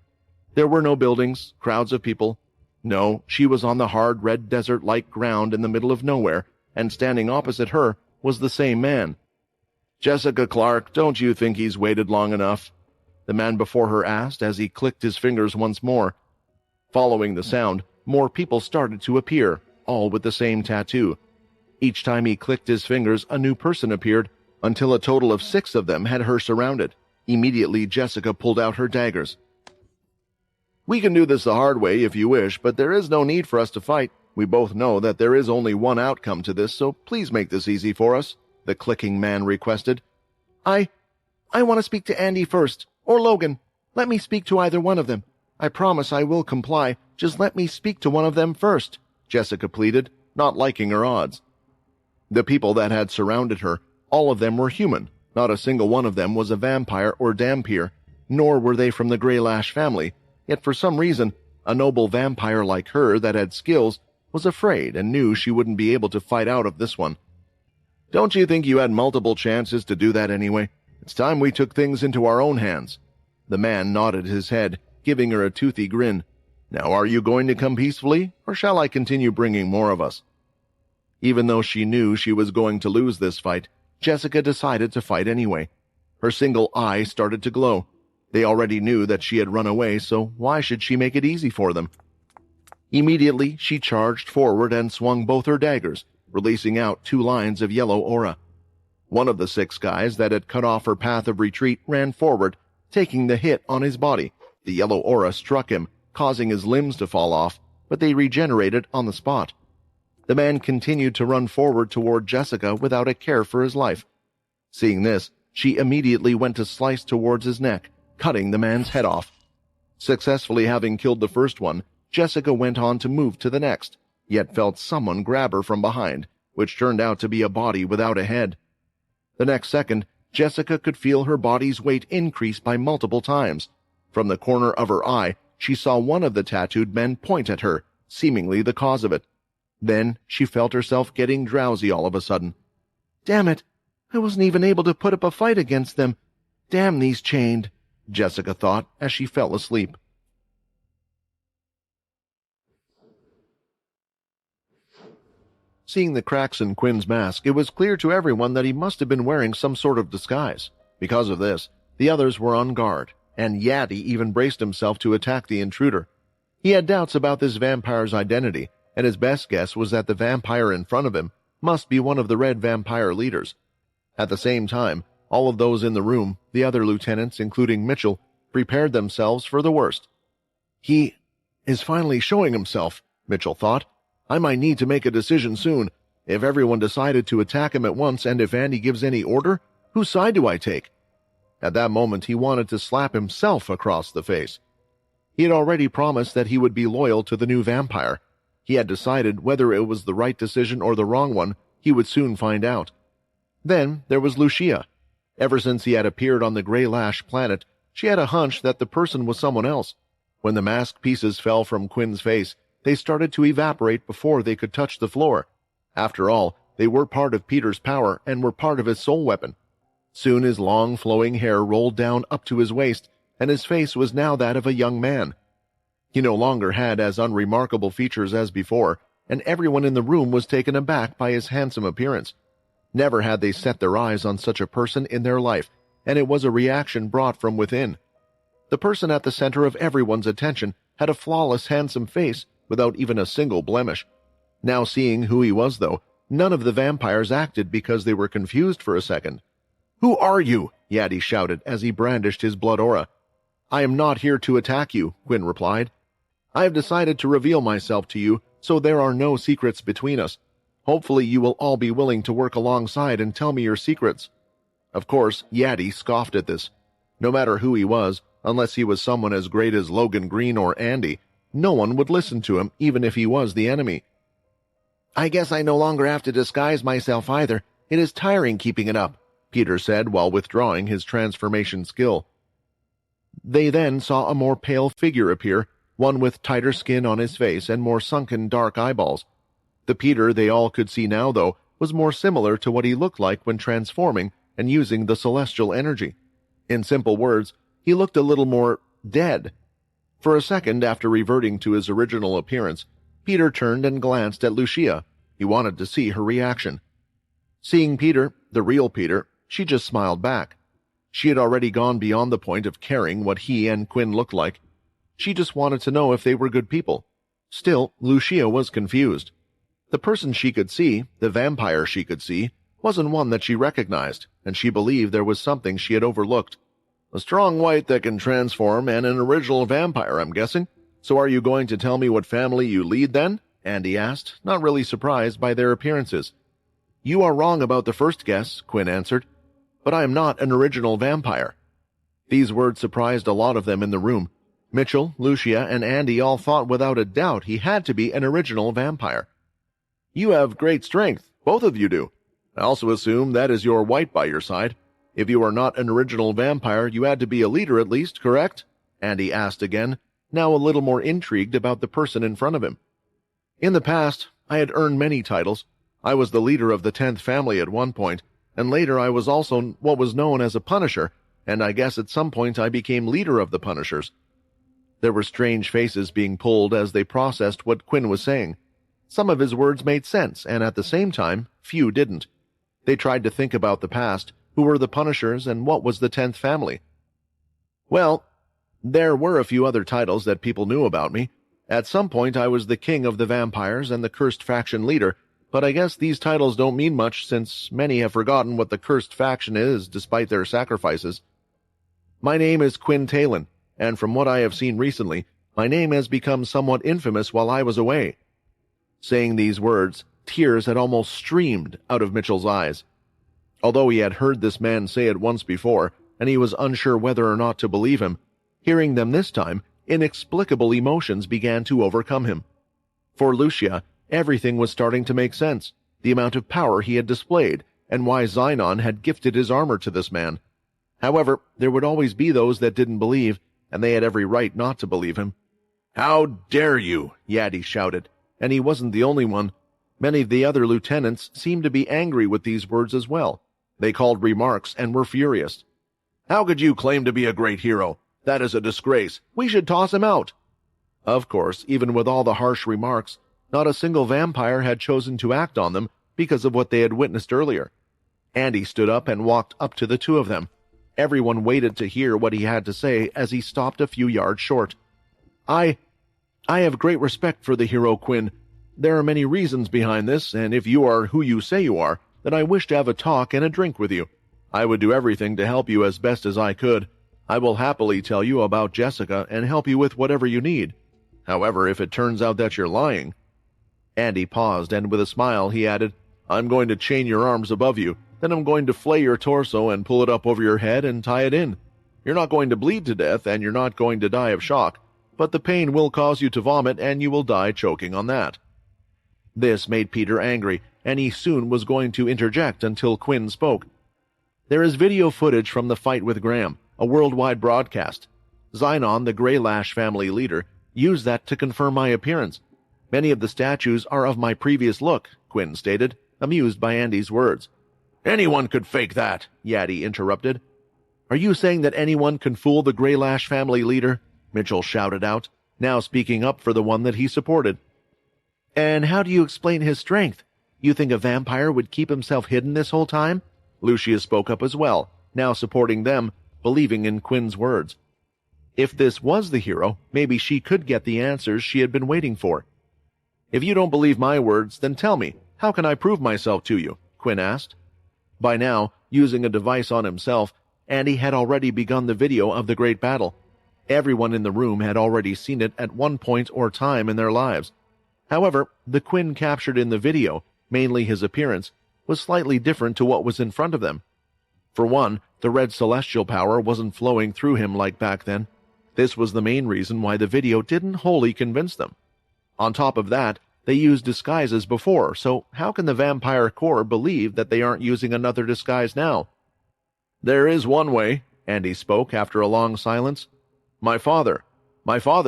There were no buildings, crowds of people. No, she was on the hard red desert-like ground in the middle of nowhere, and standing opposite her was the same man. "Jessica Clark, don't you think he's waited long enough?" the man before her asked as he clicked his fingers once more. Following the sound, more people started to appear, all with the same tattoo. Each time he clicked his fingers, a new person appeared, until a total of 6 of them had her surrounded. Immediately, Jessica pulled out her daggers. "We can do this the hard way if you wish, but there is no need for us to fight. We both know that there is only one outcome to this, so please make this easy for us," the clicking man requested. I want to speak to Andy first, or Logan. Let me speak to either one of them. I promise I will comply. Just let me speak to one of them first," Jessica pleaded, not liking her odds. The people that had surrounded her, all of them were human. Not a single one of them was a vampire or dhampir, nor were they from the Greylash family. Yet for some reason, a noble vampire like her that had skills was afraid and knew she wouldn't be able to fight out of this one. "Don't you think you had multiple chances to do that anyway? It's time we took things into our own hands." The man nodded his head, giving her a toothy grin. "Now are you going to come peacefully, or shall I continue bringing more of us?" Even though she knew she was going to lose this fight, Jessica decided to fight anyway. Her single eye started to glow. They already knew that she had run away, so why should she make it easy for them? Immediately, she charged forward and swung both her daggers, releasing out 2 lines of yellow aura. One of the 6 guys that had cut off her path of retreat ran forward, taking the hit on his body. The yellow aura struck him, causing his limbs to fall off, but they regenerated on the spot. The man continued to run forward toward Jessica without a care for his life. Seeing this, she immediately went to slice towards his neck, cutting the man's head off. Successfully having killed the first one, Jessica went on to move to the next, yet felt someone grab her from behind, which turned out to be a body without a head. The next second, Jessica could feel her body's weight increase by multiple times. From the corner of her eye, she saw one of the tattooed men point at her, seemingly the cause of it. Then she felt herself getting drowsy all of a sudden. "Damn it! I wasn't even able to put up a fight against them. Damn these chained," Jessica thought as she fell asleep. Seeing the cracks in Quinn's mask, it was clear to everyone that he must have been wearing some sort of disguise. Because of this, the others were on guard, and Yaddy even braced himself to attack the intruder. He had doubts about this vampire's identity, and his best guess was that the vampire in front of him must be one of the Red Vampire leaders. At the same time, all of those in the room, the other lieutenants, including Mitchell, prepared themselves for the worst. "He is finally showing himself," Mitchell thought. "I might need to make a decision soon. If everyone decided to attack him at once and if Andy gives any order, whose side do I take?" At that moment, he wanted to slap himself across the face. He had already promised that he would be loyal to the new vampire. He had decided whether it was the right decision or the wrong one, he would soon find out. Then there was Lucia. Ever since he had appeared on the Greylash planet, she had a hunch that the person was someone else. When the mask pieces fell from Quinn's face, they started to evaporate before they could touch the floor. After all, they were part of Peter's power and were part of his soul weapon. Soon his long flowing hair rolled down up to his waist, and his face was now that of a young man. He no longer had as unremarkable features as before, and everyone in the room was taken aback by his handsome appearance. Never had they set their eyes on such a person in their life, and it was a reaction brought from within. The person at the center of everyone's attention had a flawless, handsome face without even a single blemish. Now seeing who he was, though, none of the vampires acted because they were confused for a second. "Who are you?" Yadi shouted as he brandished his blood aura. "I am not here to attack you," Quinn replied. "I have decided to reveal myself to you, so there are no secrets between us. Hopefully you will all be willing to work alongside and tell me your secrets." Of course, Yadi scoffed at this. No matter who he was, unless he was someone as great as Logan Green or Andy, no one would listen to him even if he was the enemy. "I guess I no longer have to disguise myself either. It is tiring keeping it up," Peter said while withdrawing his transformation skill. They then saw a more pale figure appear, one with tighter skin on his face and more sunken dark eyeballs. The Peter they all could see now, though, was more similar to what he looked like when transforming and using the celestial energy. In simple words, he looked a little more dead. For a second after reverting to his original appearance, Peter turned and glanced at Lucia. He wanted to see her reaction. Seeing Peter, the real Peter, she just smiled back. She had already gone beyond the point of caring what he and Quinn looked like. She just wanted to know if they were good people. Still, Lucia was confused. The person she could see, the vampire she could see, wasn't one that she recognized, and she believed there was something she had overlooked. "A strong white that can transform and an original vampire, I'm guessing. So are you going to tell me what family you lead then?" Andy asked, not really surprised by their appearances. "You are wrong about the first guess," Quinn answered. "But I am not an original vampire." These words surprised a lot of them in the room. Mitchell, Lucia, and Andy all thought without a doubt he had to be an original vampire. "You have great strength, both of you do. I also assume that is your white by your side. If you are not an original vampire, you had to be a leader at least, correct?" Andy asked again, now a little more intrigued about the person in front of him. "In the past, I had earned many titles. I was the leader of the 10th family at one point, and later I was also what was known as a Punisher, and I guess at some point I became leader of the Punishers." There were strange faces being pulled as they processed what Quinn was saying. Some of his words made sense, and at the same time, few didn't. They tried to think about the past, who were the Punishers, and what was the 10th family. "Well, there were a few other titles that people knew about me. At some point I was the king of the vampires and the cursed faction leader, but I guess these titles don't mean much since many have forgotten what the cursed faction is despite their sacrifices. My name is Quinn Talon, and from what I have seen recently, my name has become somewhat infamous while I was away." Saying these words, tears had almost streamed out of Mitchell's eyes. Although he had heard this man say it once before, and he was unsure whether or not to believe him, hearing them this time, inexplicable emotions began to overcome him. For Lucia, everything was starting to make sense, the amount of power he had displayed, and why Xenon had gifted his armor to this man. However, there would always be those that didn't believe, and they had every right not to believe him. "How dare you!" Yadi shouted, and he wasn't the only one. Many of the other lieutenants seemed to be angry with these words as well. They called remarks and were furious. "How could you claim to be a great hero? That is a disgrace. We should toss him out." Of course, even with all the harsh remarks, not a single vampire had chosen to act on them because of what they had witnessed earlier. Andy stood up and walked up to the two of them. Everyone waited to hear what he had to say as he stopped a few yards short. I have great respect for the hero Quinn. There are many reasons behind this, and if you are who you say you are, then I wish to have a talk and a drink with you. I would do everything to help you as best as I could. I will happily tell you about Jessica and help you with whatever you need. However, if it turns out that you're lying..." Andy paused, and with a smile he added, "I'm going to chain your arms above you, then I'm going to flay your torso and pull it up over your head and tie it in. You're not going to bleed to death, and you're not going to die of shock, but the pain will cause you to vomit, and you will die choking on that." This made Peter angry, and he soon was going to interject until Quinn spoke. "There is video footage from the fight with Graham, a worldwide broadcast. Xenon, the Greylash family leader, used that to confirm my appearance. Many of the statues are of my previous look," Quinn stated, amused by Andy's words. "Anyone could fake that," Yadi interrupted. "Are you saying that anyone can fool the Greylash family leader?" Mitchell shouted out, now speaking up for the one that he supported. "And how do you explain his strength? You think a vampire would keep himself hidden this whole time? Lucia spoke up as well, now supporting them, believing in Quinn's words. If this was the hero, maybe she could get the answers she had been waiting for. If you don't believe my words, then tell me, how can I prove myself to you? Quinn asked. By now, using a device on himself, Andy had already begun the video of the great battle. Everyone in the room had already seen it at one point or time in their lives. However, the Quinn captured in the video, mainly his appearance, was slightly different to what was in front of them. For one, the red celestial power wasn't flowing through him like back then. This was the main reason why the video didn't wholly convince them. On top of that, they used disguises before, so how can the vampire core believe that they aren't using another disguise now? There is one way, Andy spoke after a long silence. My father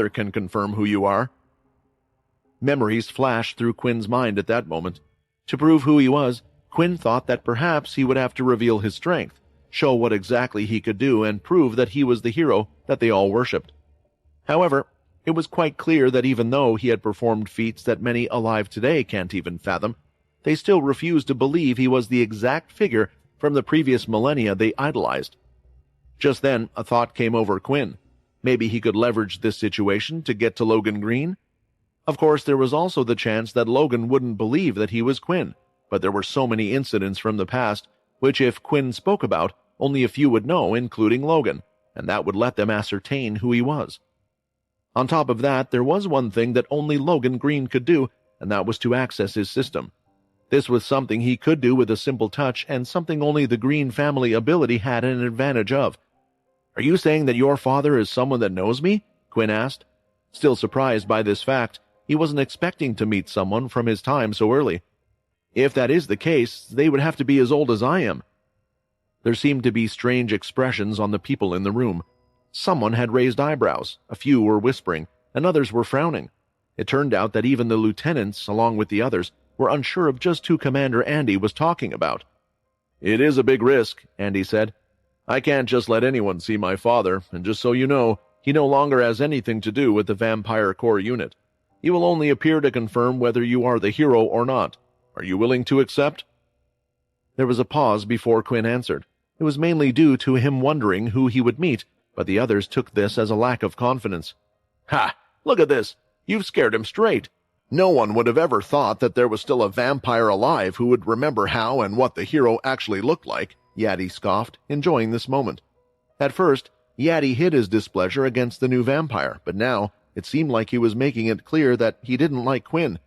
can confirm who you are. Memories flashed through Quinn's mind at that moment. To prove who he was, Quinn thought that perhaps he would have to reveal his strength, show what exactly he could do, and prove that he was the hero that they all worshipped. However, it was quite clear that even though he had performed feats that many alive today can't even fathom, they still refused to believe he was the exact figure from the previous millennia they idolized. Just then, a thought came over Quinn. Maybe he could leverage this situation to get to Logan Green? Of course, there was also the chance that Logan wouldn't believe that he was Quinn, but there were so many incidents from the past, which if Quinn spoke about, only a few would know, including Logan, and that would let them ascertain who he was. On top of that, there was one thing that only Logan Green could do, and that was to access his system. This was something he could do with a simple touch, and something only the Green family ability had an advantage of. Are you saying that your father is someone that knows me? Quinn asked. Still surprised by this fact, he wasn't expecting to meet someone from his time so early. If that is the case, they would have to be as old as I am. There seemed to be strange expressions on the people in the room. Someone had raised eyebrows, a few were whispering, and others were frowning. It turned out that even the lieutenants, along with the others, were unsure of just who Commander Andy was talking about. It is a big risk, Andy said. I can't just let anyone see my father, and just so you know, he no longer has anything to do with the Vampire Core unit. He will only appear to confirm whether you are the hero or not. Are you willing to accept? There was a pause before Quinn answered. It was mainly due to him wondering who he would meet, but the others took this as a lack of confidence. Ha! Look at this! You've scared him straight. No one would have ever thought that there was still a vampire alive who would remember how and what the hero actually looked like, Yadi scoffed, enjoying this moment. At first, Yadi hid his displeasure against the new vampire, but now it seemed like he was making it clear that he didn't like Quinn.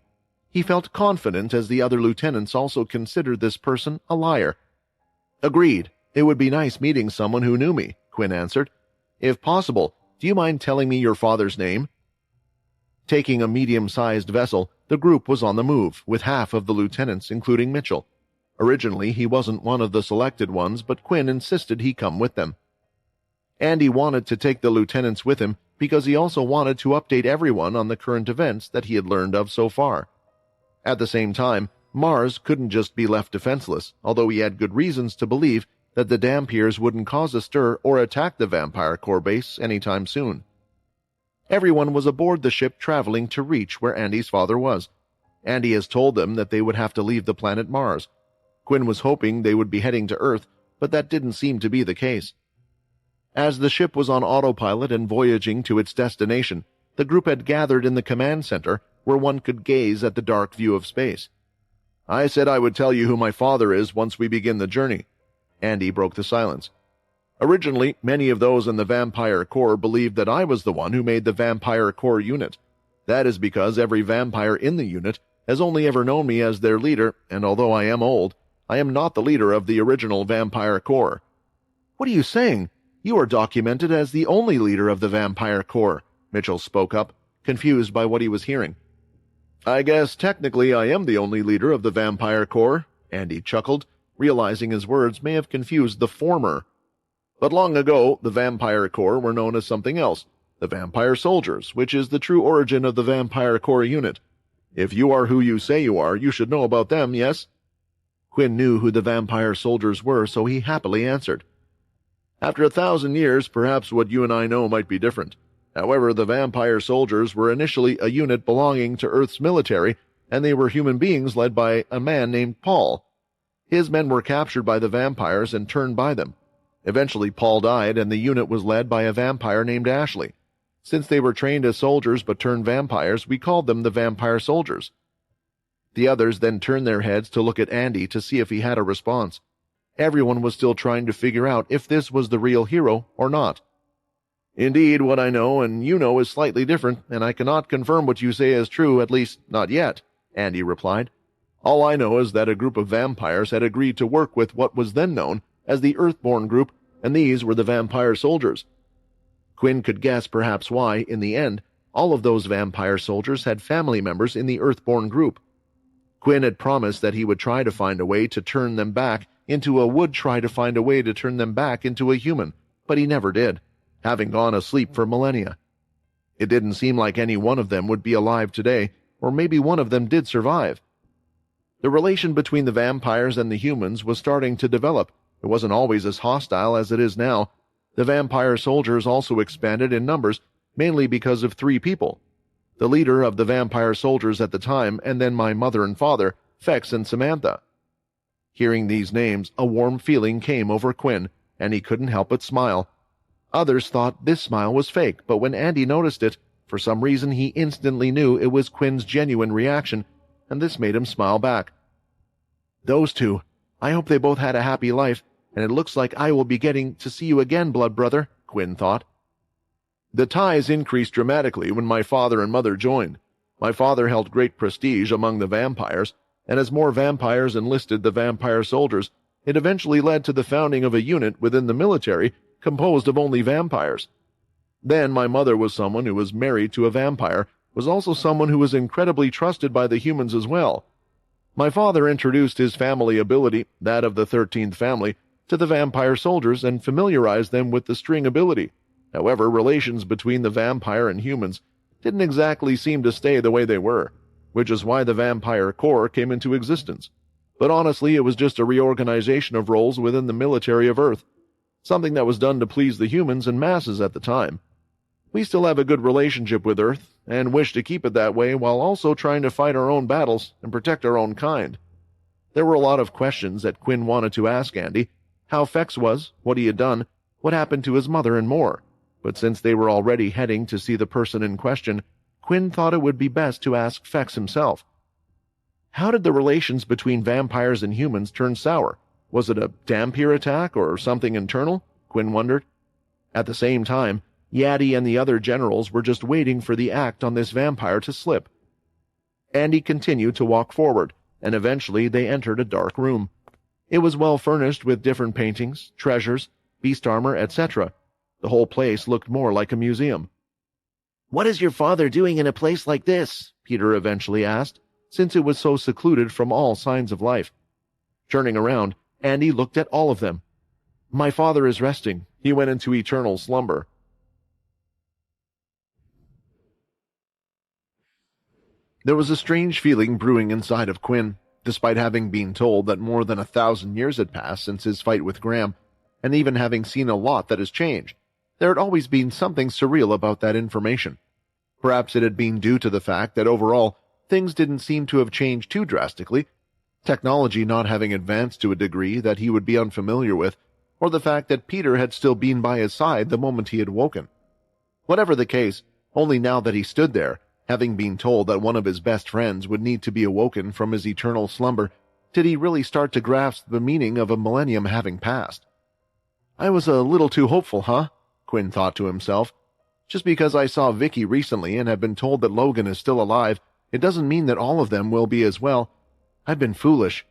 He felt confident as the other lieutenants also considered this person a liar. Agreed. It would be nice meeting someone who knew me, Quinn answered. If possible, do you mind telling me your father's name? Taking a medium-sized vessel, the group was on the move, with half of the lieutenants, including Mitchell. Originally, he wasn't one of the selected ones, but Quinn insisted he come with them. Andy wanted to take the lieutenants with him because he also wanted to update everyone on the current events that he had learned of so far. At the same time, Mars couldn't just be left defenseless, although he had good reasons to believe that the Dampiers wouldn't cause a stir or attack the Vampire Core base anytime soon. Everyone was aboard the ship traveling to reach where Andy's father was. Andy has told them that they would have to leave the planet Mars. Quinn was hoping they would be heading to Earth, but that didn't seem to be the case. As the ship was on autopilot and voyaging to its destination, the group had gathered in the command center where one could gaze at the dark view of space. I said I would tell you who my father is once we begin the journey. Andy broke the silence. Originally, many of those in the Vampire Core believed that I was the one who made the Vampire Core unit. That is because every vampire in the unit has only ever known me as their leader, and although I am old, I am not the leader of the original Vampire Core. What are you saying? You are documented as the only leader of the Vampire Core, Mitchell spoke up, confused by what he was hearing. I guess technically I am the only leader of the Vampire Core, Andy chuckled, realizing his words may have confused the former. But long ago, the Vampire Core were known as something else, the Vampire Soldiers, which is the true origin of the Vampire Core unit. If you are who you say you are, you should know about them, yes? Quinn knew who the Vampire Soldiers were, so he happily answered. After 1,000 years, perhaps what you and I know might be different. However, the Vampire Soldiers were initially a unit belonging to Earth's military and they were human beings led by a man named Paul. His men were captured by the vampires and turned by them. Eventually, Paul died, and the unit was led by a vampire named Ashley. Since they were trained as soldiers but turned vampires, we called them the vampire soldiers. The others then turned their heads to look at Andy to see if he had a response. Everyone was still trying to figure out if this was the real hero or not. Indeed, what I know and you know is slightly different, and I cannot confirm what you say is true, at least not yet, Andy replied. All I know is that a group of vampires had agreed to work with what was then known as the Earthborn group, and these were the vampire soldiers. Quinn could guess perhaps why, in the end, all of those vampire soldiers had family members in the Earthborn group. Quinn had promised that he would try to find a way to turn them back into a human, but he never did, having gone asleep for millennia. It didn't seem like any one of them would be alive today, or maybe one of them did survive. The relation between the vampires and the humans was starting to develop. It wasn't always as hostile as it is now. The vampire soldiers also expanded in numbers, mainly because of 3 people. The leader of the vampire soldiers at the time, and then my mother and father, Fex and Samantha. Hearing these names, a warm feeling came over Quinn, and he couldn't help but smile. Others thought this smile was fake, but when Andy noticed it, for some reason he instantly knew it was Quinn's genuine reaction, and this made him smile back. Those 2. I hope they both had a happy life, and it looks like I will be getting to see you again, blood brother, Quinn thought. The ties increased dramatically when my father and mother joined. My father held great prestige among the vampires, and as more vampires enlisted the vampire soldiers, it eventually led to the founding of a unit within the military composed of only vampires. Then my mother was someone who was married to a vampire, was also someone who was incredibly trusted by the humans as well. My father introduced his family ability, that of the 13th family, to the vampire soldiers and familiarized them with the string ability. However, relations between the vampire and humans didn't exactly seem to stay the way they were, which is why the Vampire Corps came into existence. But honestly, it was just a reorganization of roles within the military of Earth, something that was done to please the humans and masses at the time. We still have a good relationship with Earth, and wish to keep it that way while also trying to fight our own battles and protect our own kind. There were a lot of questions that Quinn wanted to ask Andy, how Fex was, what he had done, what happened to his mother, and more. But since they were already heading to see the person in question, Quinn thought it would be best to ask Fex himself. How did the relations between vampires and humans turn sour? Was it a Dampier attack or something internal? Quinn wondered. At the same time, Yaddy and the other generals were just waiting for the act on this vampire to slip. Andy continued to walk forward, and eventually they entered a dark room. It was well furnished with different paintings, treasures, beast armor, etc. The whole place looked more like a museum. "What is your father doing in a place like this?" Peter eventually asked, since it was so secluded from all signs of life. Turning around, Andy looked at all of them. "My father is resting. He went into eternal slumber." There was a strange feeling brewing inside of Quinn, despite having been told that more than 1,000 years had passed since his fight with Graham, and even having seen a lot that has changed. There had always been something surreal about that information. Perhaps it had been due to the fact that overall, things didn't seem to have changed too drastically, technology not having advanced to a degree that he would be unfamiliar with, or the fact that Peter had still been by his side the moment he had woken. Whatever the case, only now that he stood there, having been told that one of his best friends would need to be awoken from his eternal slumber, did he really start to grasp the meaning of a millennium having passed. "I was a little too hopeful, huh?" Quinn thought to himself. "Just because I saw Vicky recently and have been told that Logan is still alive, it doesn't mean that all of them will be as well. I've been foolish."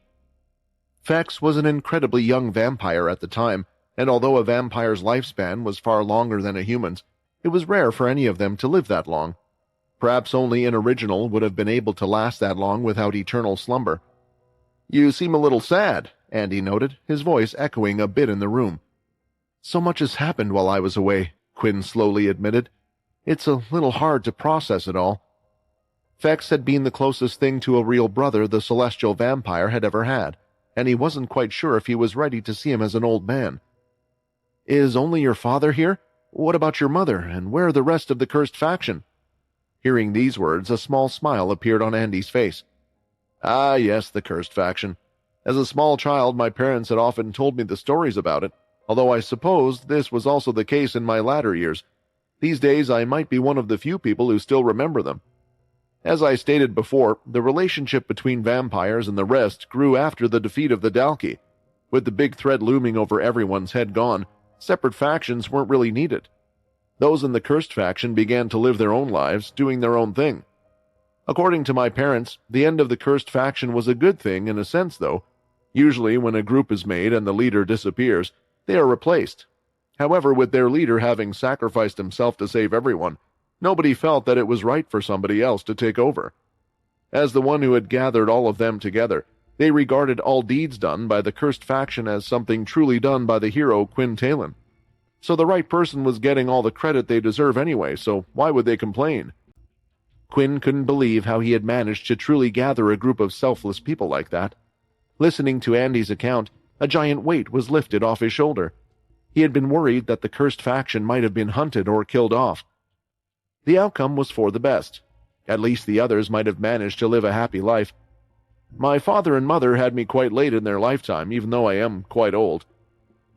Fex was an incredibly young vampire at the time, and although a vampire's lifespan was far longer than a human's, it was rare for any of them to live that long. Perhaps only an original would have been able to last that long without eternal slumber. "You seem a little sad," Andy noted, his voice echoing a bit in the room. "So much has happened while I was away," Quinn slowly admitted. "It's a little hard to process it all." Fex had been the closest thing to a real brother the celestial vampire had ever had, and he wasn't quite sure if he was ready to see him as an old man. "Is only your father here? What about your mother, and where are the rest of the cursed faction?" Hearing these words, a small smile appeared on Andy's face. Ah, yes, the cursed faction. As a small child, my parents had often told me the stories about it, although I suppose this was also the case in my latter years. These days, I might be one of the few people who still remember them. As I stated before, the relationship between vampires and the rest grew after the defeat of the Dalki. With the big threat looming over everyone's head gone, separate factions weren't really needed. Those in the cursed faction began to live their own lives, doing their own thing. According to my parents, the end of the cursed faction was a good thing in a sense, though. Usually, when a group is made and the leader disappears, they are replaced. However, with their leader having sacrificed himself to save everyone, nobody felt that it was right for somebody else to take over. As the one who had gathered all of them together, they regarded all deeds done by the cursed faction as something truly done by the hero Quinn Talon. So the right person was getting all the credit they deserve anyway, so why would they complain? Quinn couldn't believe how he had managed to truly gather a group of selfless people like that. Listening to Andy's account, a giant weight was lifted off his shoulder. He had been worried that the cursed faction might have been hunted or killed off. The outcome was for the best. At least the others might have managed to live a happy life. My father and mother had me quite late in their lifetime, even though I am quite old.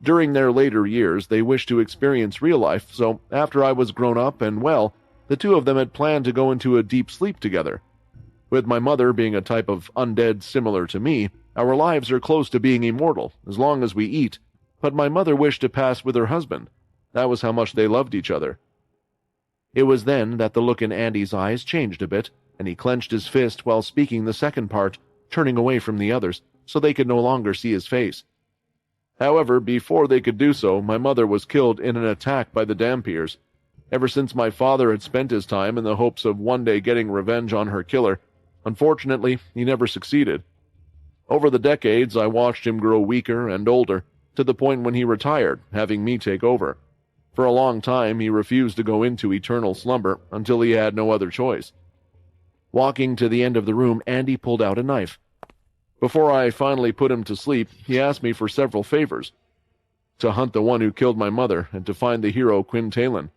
During their later years, they wished to experience real life, so after I was grown up and well, the two of them had planned to go into a deep sleep together. With my mother being a type of undead similar to me, our lives are close to being immortal, as long as we eat, but my mother wished to pass with her husband. That was how much they loved each other. It was then that the look in Andy's eyes changed a bit, and he clenched his fist while speaking the second part, turning away from the others, so they could no longer see his face. However, before they could do so, my mother was killed in an attack by the Dampiers. Ever since my father had spent his time in the hopes of one day getting revenge on her killer, unfortunately, he never succeeded. Over the decades, I watched him grow weaker and older, to the point when he retired, having me take over. For a long time, he refused to go into eternal slumber until he had no other choice. Walking to the end of the room, Andy pulled out a knife. Before I finally put him to sleep, he asked me for several favors. To hunt the one who killed my mother and to find the hero Quinn Talon.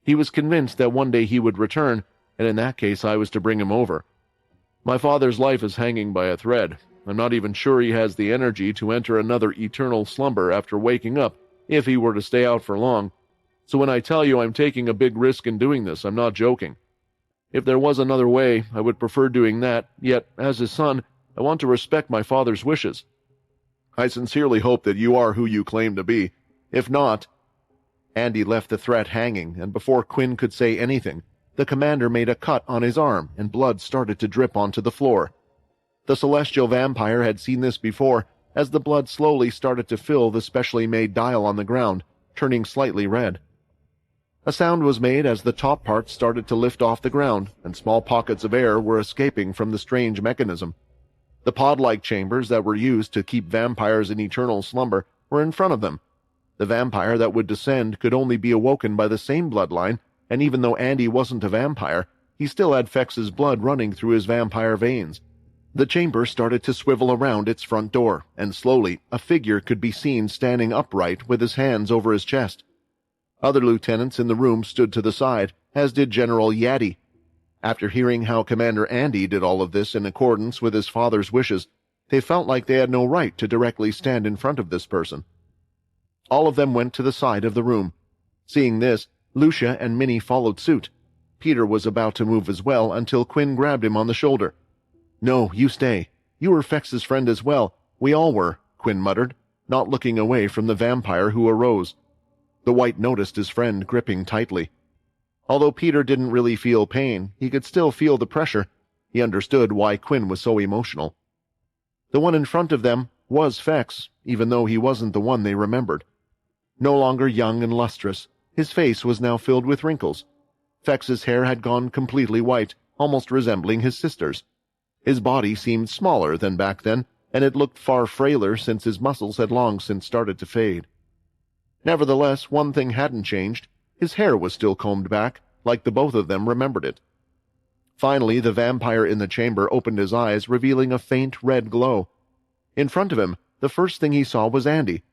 He was convinced that one day he would return, and in that case I was to bring him over. My father's life is hanging by a thread. I'm not even sure he has the energy to enter another eternal slumber after waking up, if he were to stay out for long. So when I tell you I'm taking a big risk in doing this, I'm not joking. If there was another way, I would prefer doing that, yet, as his son, I want to respect my father's wishes. I sincerely hope that you are who you claim to be. If not... Andy left the threat hanging, and before Quinn could say anything, the commander made a cut on his arm, and blood started to drip onto the floor. The celestial vampire had seen this before, as the blood slowly started to fill the specially made dial on the ground, turning slightly red. A sound was made as the top part started to lift off the ground, and small pockets of air were escaping from the strange mechanism. The pod-like chambers that were used to keep vampires in eternal slumber were in front of them. The vampire that would descend could only be awoken by the same bloodline, and even though Andy wasn't a vampire, he still had Fex's blood running through his vampire veins. The chamber started to swivel around its front door, and slowly a figure could be seen standing upright with his hands over his chest. Other lieutenants in the room stood to the side, as did General Yaddy. After hearing how Commander Andy did all of this in accordance with his father's wishes, they felt like they had no right to directly stand in front of this person. All of them went to the side of the room. Seeing this, Lucia and Minnie followed suit. Peter was about to move as well until Quinn grabbed him on the shoulder. "No, you stay. You were Fex's friend as well. We all were," Quinn muttered, not looking away from the vampire who arose. The White noticed his friend gripping tightly. Although Peter didn't really feel pain, he could still feel the pressure. He understood why Quinn was so emotional. The one in front of them was Fex, even though he wasn't the one they remembered. No longer young and lustrous, his face was now filled with wrinkles. Fex's hair had gone completely white, almost resembling his sister's. His body seemed smaller than back then, and it looked far frailer since his muscles had long since started to fade. Nevertheless, one thing hadn't changed. His hair was still combed back, like the both of them remembered it. Finally, the vampire in the chamber opened his eyes, revealing a faint red glow. In front of him, the first thing he saw was Andy.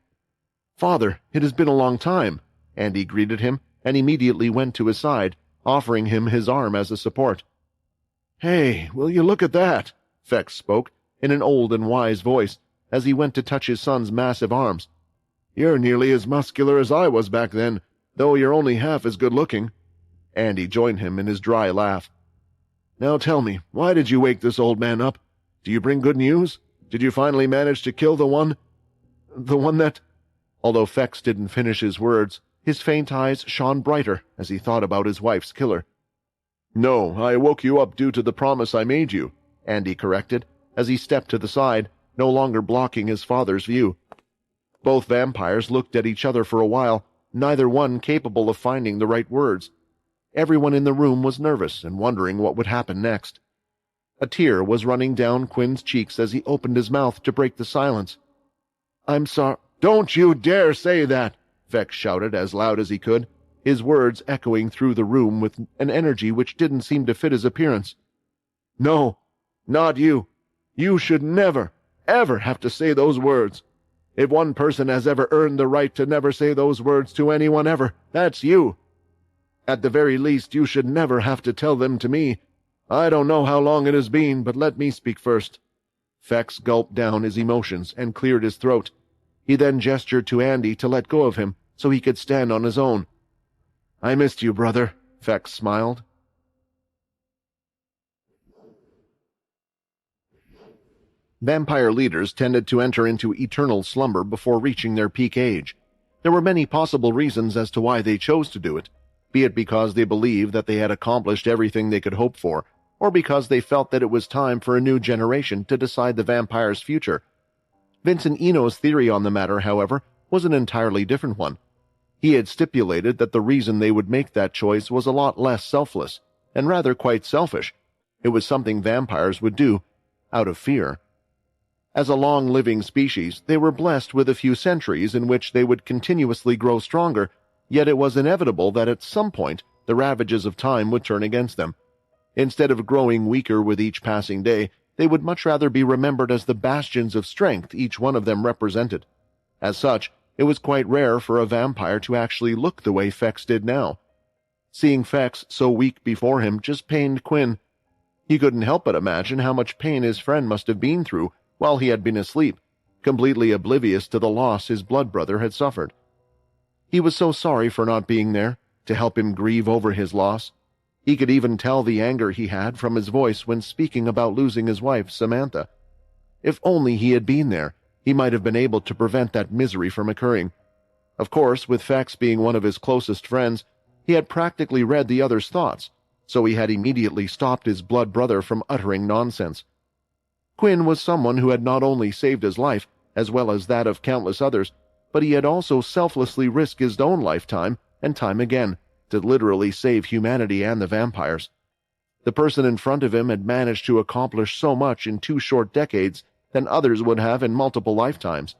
"Father, it has been a long time," Andy greeted him, and immediately went to his side, offering him his arm as a support. "Hey, will you look at that?" Fex spoke, in an old and wise voice, as he went to touch his son's massive arms. "You're nearly as muscular as I was back then, though you're only half as good-looking." Andy joined him in his dry laugh. "Now tell me, why did you wake this old man up? Do you bring good news? Did you finally manage to kill the one that—" Although Fex didn't finish his words, his faint eyes shone brighter as he thought about his wife's killer. "No, I woke you up due to the promise I made you," Andy corrected, as he stepped to the side, no longer blocking his father's view. Both vampires looked at each other for a while, neither one capable of finding the right words. Everyone in the room was nervous and wondering what would happen next. A tear was running down Quinn's cheeks as he opened his mouth to break the silence. "I'm sorry—" "Don't you dare say that!" Fex shouted as loud as he could, his words echoing through the room with an energy which didn't seem to fit his appearance. "No, not you. You should never, ever have to say those words. If one person has ever earned the right to never say those words to anyone ever, that's you. At the very least, you should never have to tell them to me. I don't know how long it has been, but let me speak first." Fex gulped down his emotions and cleared his throat. He then gestured to Andy to let go of him so he could stand on his own. "I missed you, brother," Fex smiled. Vampire leaders tended to enter into eternal slumber before reaching their peak age. There were many possible reasons as to why they chose to do it, be it because they believed that they had accomplished everything they could hope for, or because they felt that it was time for a new generation to decide the vampire's future. Vincent Eno's theory on the matter, however, was an entirely different one. He had stipulated that the reason they would make that choice was a lot less selfless, and rather quite selfish. It was something vampires would do out of fear. As a long-living species, they were blessed with a few centuries in which they would continuously grow stronger, yet it was inevitable that at some point the ravages of time would turn against them. Instead of growing weaker with each passing day, they would much rather be remembered as the bastions of strength each one of them represented. As such, it was quite rare for a vampire to actually look the way Fex did now. Seeing Fex so weak before him just pained Quinn. He couldn't help but imagine how much pain his friend must have been through while he had been asleep, completely oblivious to the loss his blood brother had suffered. He was so sorry for not being there, to help him grieve over his loss. He could even tell the anger he had from his voice when speaking about losing his wife, Samantha. If only he had been there, he might have been able to prevent that misery from occurring. Of course, with Fex being one of his closest friends, he had practically read the other's thoughts, so he had immediately stopped his blood brother from uttering nonsense. Quinn was someone who had not only saved his life, as well as that of countless others, but he had also selflessly risked his own lifetime and time again to literally save humanity and the vampires. The person in front of him had managed to accomplish so much in 2 short decades than others would have in multiple lifetimes.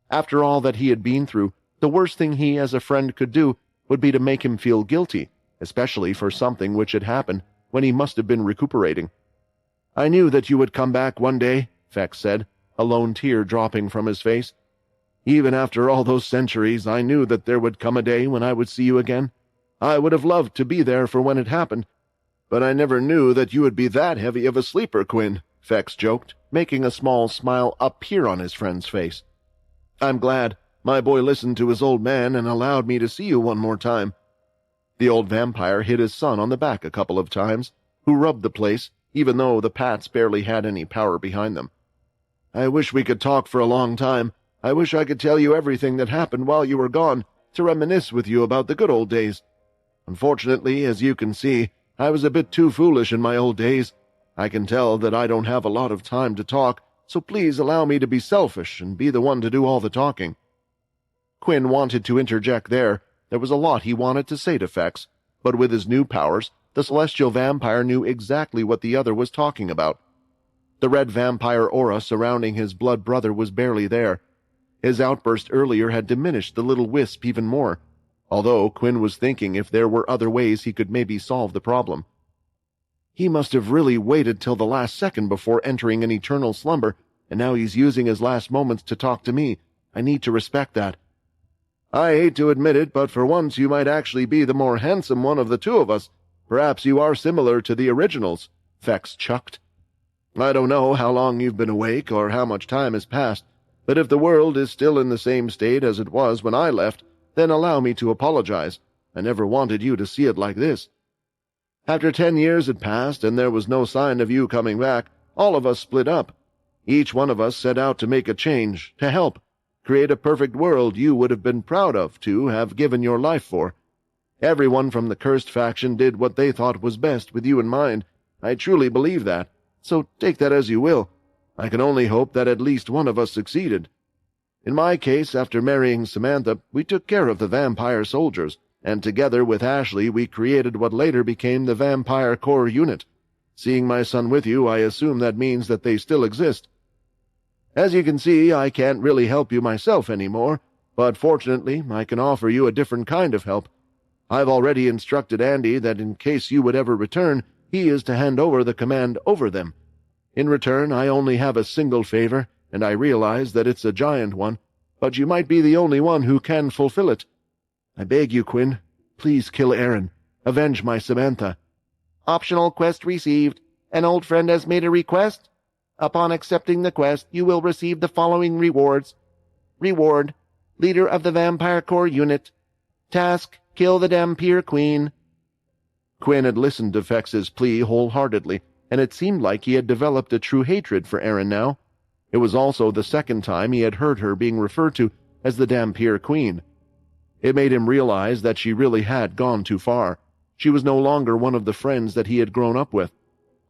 After all that he had been through, the worst thing he as a friend could do would be to make him feel guilty, especially for something which had happened when he must have been recuperating. "I knew that you would come back one day," Fex said, a lone tear dropping from his face. "Even after all those centuries, I knew that there would come a day when I would see you again. I would have loved to be there for when it happened. But I never knew that you would be that heavy of a sleeper, Quinn," Fex joked, making a small smile appear on his friend's face. "I'm glad. My boy listened to his old man and allowed me to see you one more time." The old vampire hit his son on the back a couple of times, who rubbed the place, even though the pats barely had any power behind them. "I wish we could talk for a long time. I wish I could tell you everything that happened while you were gone, to reminisce with you about the good old days. Unfortunately, as you can see, I was a bit too foolish in my old days. I can tell that I don't have a lot of time to talk, so please allow me to be selfish and be the one to do all the talking." Quinn wanted to interject there. There was a lot he wanted to say to Fex, but with his new powers, the celestial vampire knew exactly what the other was talking about. The red vampire aura surrounding his blood brother was barely there. His outburst earlier had diminished the little wisp even more, although Quinn was thinking if there were other ways he could maybe solve the problem. He must have really waited till the last second before entering an eternal slumber, and now he's using his last moments to talk to me. I need to respect that. I hate to admit it, but for once you might actually be the more handsome one of the two of us. Perhaps you are similar to the originals, Fex chucked. I don't know how long you've been awake or how much time has passed, but if the world is still in the same state as it was when I left, then allow me to apologize. I never wanted you to see it like this. After 10 years had passed and there was no sign of you coming back, all of us split up. Each one of us set out to make a change, to help, create a perfect world you would have been proud of to have given your life for. Everyone from the cursed faction did what they thought was best with you in mind. I truly believe that, so take that as you will. I can only hope that at least one of us succeeded. In my case, after marrying Samantha, we took care of the vampire soldiers, and together with Ashley we created what later became the Vampire Core Unit. Seeing my son with you, I assume that means that they still exist. As you can see, I can't really help you myself anymore, but fortunately I can offer you a different kind of help. I've already instructed Andy that in case you would ever return, he is to hand over the command over them. In return, I only have a single favor, and I realize that it's a giant one, but you might be the only one who can fulfill it. I beg you, Quinn, please kill Aaron. Avenge my Samantha. Optional quest received. An old friend has made a request. Upon accepting the quest, you will receive the following rewards. Reward: Leader of the Vampire Core Unit. Task: Kill the Dhampir Queen. Quinn had listened to Fex's plea wholeheartedly, and it seemed like he had developed a true hatred for Aaron now. It was also the second time he had heard her being referred to as the Dhampir Queen. It made him realize that she really had gone too far. She was no longer one of the friends that he had grown up with.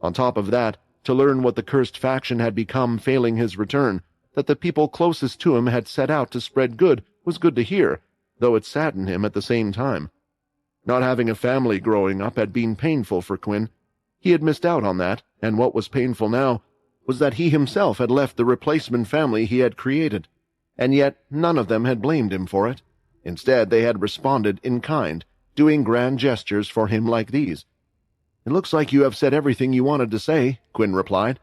On top of that, to learn what the cursed faction had become failing his return, that the people closest to him had set out to spread good, was good to hear, though it saddened him at the same time. Not having a family growing up had been painful for Quinn. He had missed out on that, and what was painful now was that he himself had left the replacement family he had created, and yet none of them had blamed him for it. Instead, they had responded in kind, doing grand gestures for him like these. "It looks like you have said everything you wanted to say," Quinn replied.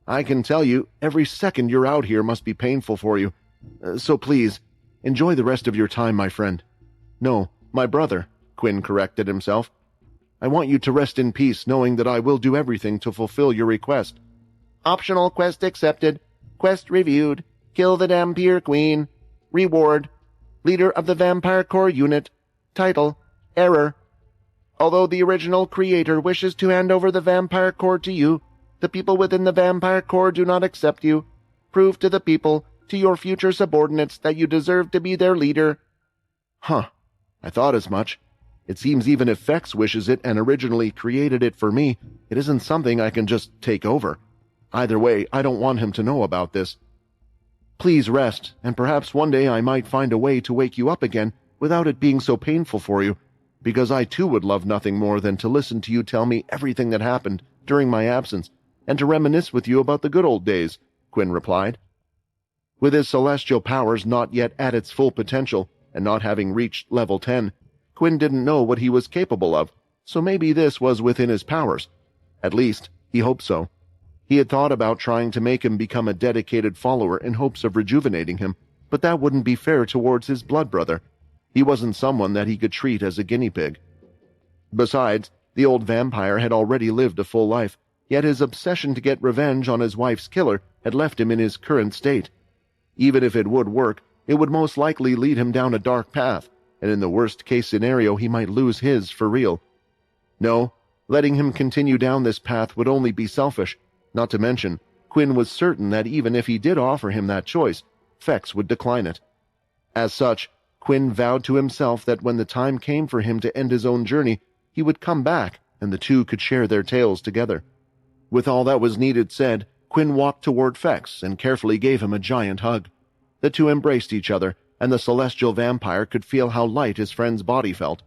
"I can tell you, every second you're out here must be painful for you. So please, enjoy the rest of your time, my friend." "No, my brother," Quinn corrected himself. "I want you to rest in peace knowing that I will do everything to fulfill your request." Optional quest accepted. Quest reviewed. Kill the Dhampir Queen. Reward: Leader of the Vampire Core Unit. Title: Error. Although the original creator wishes to hand over the Vampire Core to you, the people within the Vampire Core do not accept you. Prove to the people, to your future subordinates, that you deserve to be their leader. Huh. I thought as much. It seems even if Fex wishes it and originally created it for me, it isn't something I can just take over. Either way, I don't want him to know about this. Please rest, and perhaps one day I might find a way to wake you up again without it being so painful for you, because I too would love nothing more than to listen to you tell me everything that happened during my absence, and to reminisce with you about the good old days," Quinn replied. With his celestial powers not yet at its full potential, and not having reached level 10, Quinn didn't know what he was capable of, so maybe this was within his powers. At least, he hoped so. He had thought about trying to make him become a dedicated follower in hopes of rejuvenating him, but that wouldn't be fair towards his blood brother. He wasn't someone that he could treat as a guinea pig. Besides, the old vampire had already lived a full life, yet his obsession to get revenge on his wife's killer had left him in his current state. Even if it would work, it would most likely lead him down a dark path, and in the worst-case scenario he might lose his for real. No, letting him continue down this path would only be selfish. Not to mention, Quinn was certain that even if he did offer him that choice, Fex would decline it. As such, Quinn vowed to himself that when the time came for him to end his own journey, he would come back and the two could share their tales together. With all that was needed said, Quinn walked toward Fex and carefully gave him a giant hug. The two embraced each other, and the celestial vampire could feel how light his friend's body felt.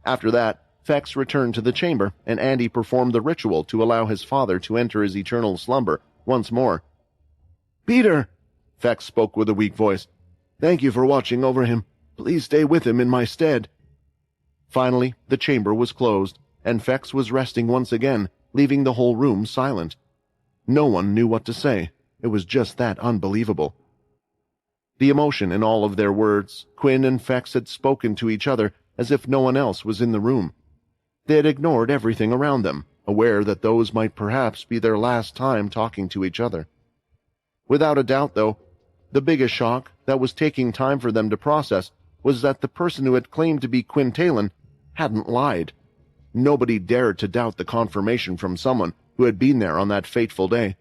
After that, Fex returned to the chamber, and Andy performed the ritual to allow his father to enter his eternal slumber once more. "Peter," Fex spoke with a weak voice, "thank you for watching over him. Please stay with him in my stead." Finally, the chamber was closed, and Fex was resting once again, leaving the whole room silent. No one knew what to say. It was just that unbelievable. The emotion in all of their words, Quinn and Fex had spoken to each other as if no one else was in the room. They had ignored everything around them, aware that those might perhaps be their last time talking to each other. Without a doubt, though, the biggest shock that was taking time for them to process was that the person who had claimed to be Quintalon hadn't lied. Nobody dared to doubt the confirmation from someone who had been there on that fateful day.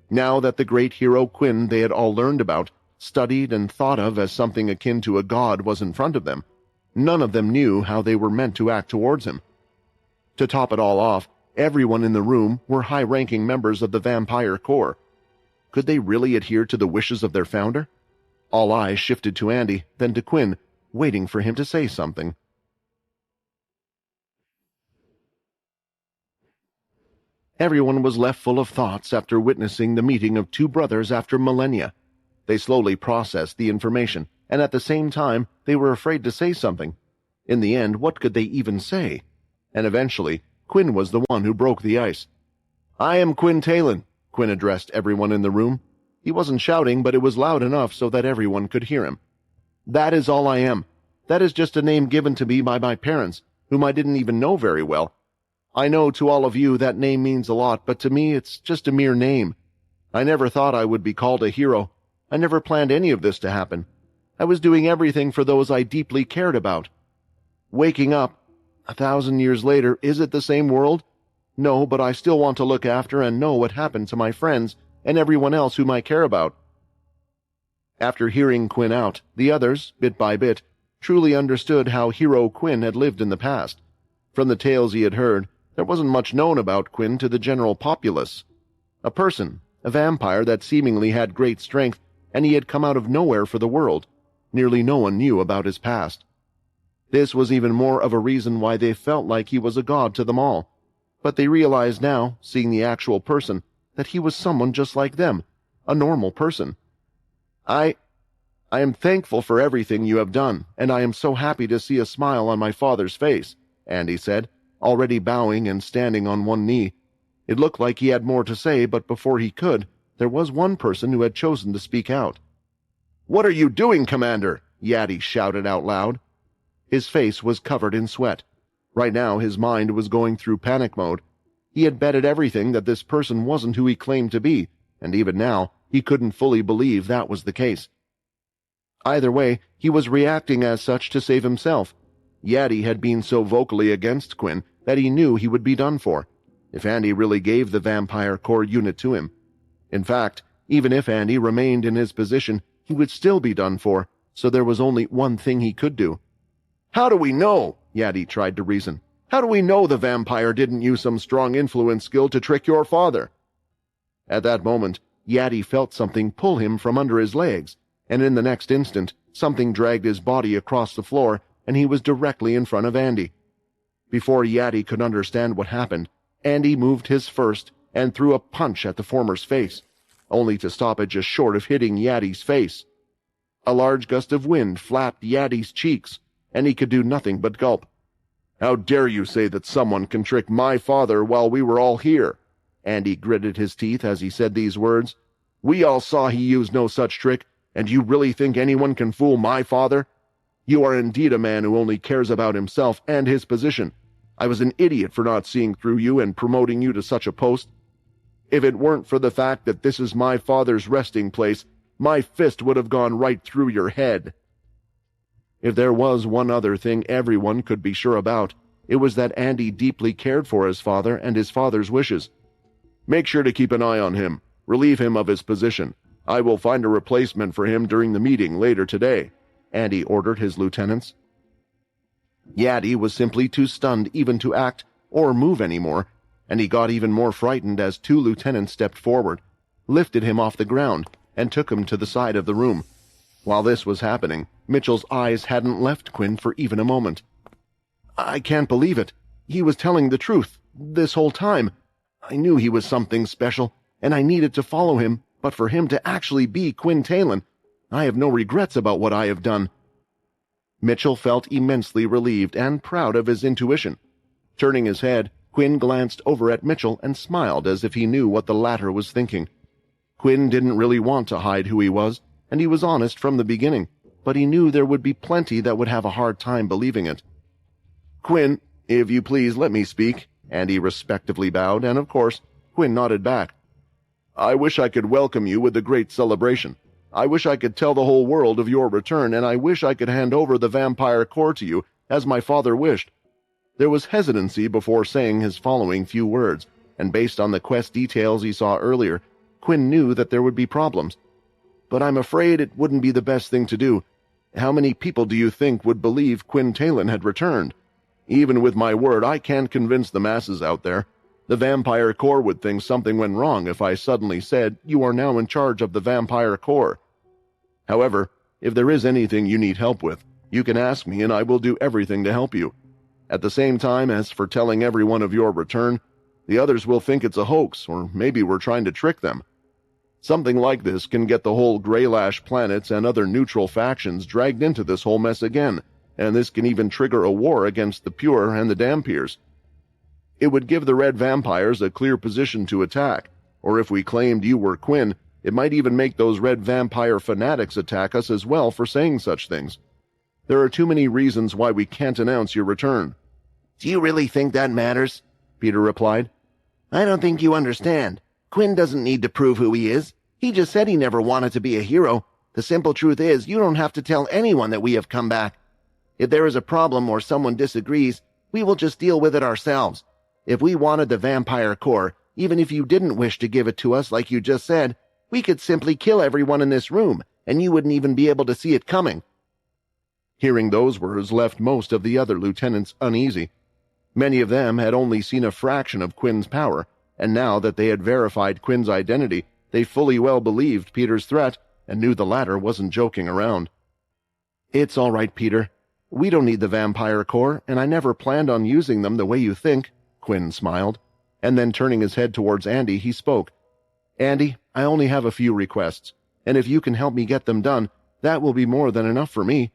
Now that the great hero Quinn they had all learned about, studied and thought of as something akin to a god was in front of them, none of them knew how they were meant to act towards him. To top it all off, everyone in the room were high-ranking members of the vampire corps. Could they really adhere to the wishes of their founder? All eyes shifted to Andy, then to Quinn, waiting for him to say something. Everyone was left full of thoughts after witnessing the meeting of two brothers after millennia. They slowly processed the information, and at the same time, they were afraid to say something. In the end, what could they even say? And eventually, Quinn was the one who broke the ice. "I am Quintalon," Quinn addressed everyone in the room. He wasn't shouting, but it was loud enough so that everyone could hear him. "That is all I am. That is just a name given to me by my parents, whom I didn't even know very well. I know to all of you that name means a lot, but to me it's just a mere name. I never thought I would be called a hero. I never planned any of this to happen. I was doing everything for those I deeply cared about. Waking up, 1,000 years later, is it the same world? No, but I still want to look after and know what happened to my friends and everyone else whom I care about." After hearing Quinn out, the others, bit by bit, truly understood how hero Quinn had lived in the past. From the tales he had heard, there wasn't much known about Quinn to the general populace. A person, a vampire that seemingly had great strength, and he had come out of nowhere for the world. Nearly no one knew about his past. This was even more of a reason why they felt like he was a god to them all. But they realized now, seeing the actual person, that he was someone just like them, a normal person. I am thankful for everything you have done, and I am so happy to see a smile on my father's face," Andy said, already bowing and standing on one knee. It looked like he had more to say, but before he could, there was one person who had chosen to speak out. "What are you doing, Commander?" Yadi shouted out loud. His face was covered in sweat. Right now his mind was going through panic mode. He had betted everything that this person wasn't who he claimed to be, and even now he couldn't fully believe that was the case. Either way, he was reacting as such to save himself. Yadi had been so vocally against Quinn that he knew he would be done for, if Andy really gave the vampire core unit to him. In fact, even if Andy remained in his position, he would still be done for, so there was only one thing he could do. "How do we know?" Yadi tried to reason. "How do we know the vampire didn't use some strong influence skill to trick your father?" At that moment, Yadi felt something pull him from under his legs, and in the next instant, something dragged his body across the floor, and he was directly in front of Andy. Before Yadi could understand what happened, Andy moved his first and threw a punch at the former's face, only to stop it just short of hitting Yadi's face. A large gust of wind flapped Yadi's cheeks, and he could do nothing but gulp. "How dare you say that someone can trick my father while we were all here?" Andy gritted his teeth as he said these words. "We all saw he used no such trick, and you really think anyone can fool my father? You are indeed a man who only cares about himself and his position. I was an idiot for not seeing through you and promoting you to such a post. If it weren't for the fact that this is my father's resting place, my fist would have gone right through your head." If there was one other thing everyone could be sure about, it was that Andy deeply cared for his father and his father's wishes. "Make sure to keep an eye on him. Relieve him of his position. I will find a replacement for him during the meeting later today," Andy ordered his lieutenants. Yadi was simply too stunned even to act or move anymore, and he got even more frightened as two lieutenants stepped forward, lifted him off the ground, and took him to the side of the room. While this was happening, Mitchell's eyes hadn't left Quinn for even a moment. "I can't believe it. He was telling the truth, this whole time. I knew he was something special, and I needed to follow him, but for him to actually be Quintalon, I have no regrets about what I have done." Mitchell felt immensely relieved and proud of his intuition. Turning his head, Quinn glanced over at Mitchell and smiled as if he knew what the latter was thinking. Quinn didn't really want to hide who he was, and he was honest from the beginning, but he knew there would be plenty that would have a hard time believing it. "Quinn, if you please let me speak," Andy respectively bowed, and of course, Quinn nodded back. I wish I could welcome you with a great celebration. I wish I could tell the whole world of your return, and I wish I could hand over the vampire core to you, as my father wished. There was hesitancy before saying his following few words, and based on the quest details he saw earlier, Quinn knew that there would be problems. But I'm afraid it wouldn't be the best thing to do. How many people do you think would believe Quinn Talon had returned? Even with my word, I can't convince the masses out there. The vampire core would think something went wrong if I suddenly said, you are now in charge of the vampire core. However, if there is anything you need help with, you can ask me and I will do everything to help you. At the same time, as for telling everyone of your return, the others will think it's a hoax, or maybe we're trying to trick them. Something like this can get the whole Greylash planets and other neutral factions dragged into this whole mess again, and this can even trigger a war against the Pure and the Dampiers. It would give the Red Vampires a clear position to attack, or if we claimed you were Quinn, it might even make those Red Vampire fanatics attack us as well for saying such things. There are too many reasons why we can't announce your return. Do you really think that matters? Peter replied. I don't think you understand. Quinn doesn't need to prove who he is. He just said he never wanted to be a hero. The simple truth is, you don't have to tell anyone that we have come back. If there is a problem or someone disagrees, we will just deal with it ourselves. If we wanted the vampire core, even if you didn't wish to give it to us like you just said, we could simply kill everyone in this room, and you wouldn't even be able to see it coming. Hearing those words left most of the other lieutenants uneasy. Many of them had only seen a fraction of Quinn's power, and now that they had verified Quinn's identity, they fully well believed Peter's threat and knew the latter wasn't joking around. It's all right, Peter. We don't need the vampire core, and I never planned on using them the way you think, Quinn smiled, and then turning his head towards Andy, he spoke. Andy, I only have a few requests, and if you can help me get them done, that will be more than enough for me.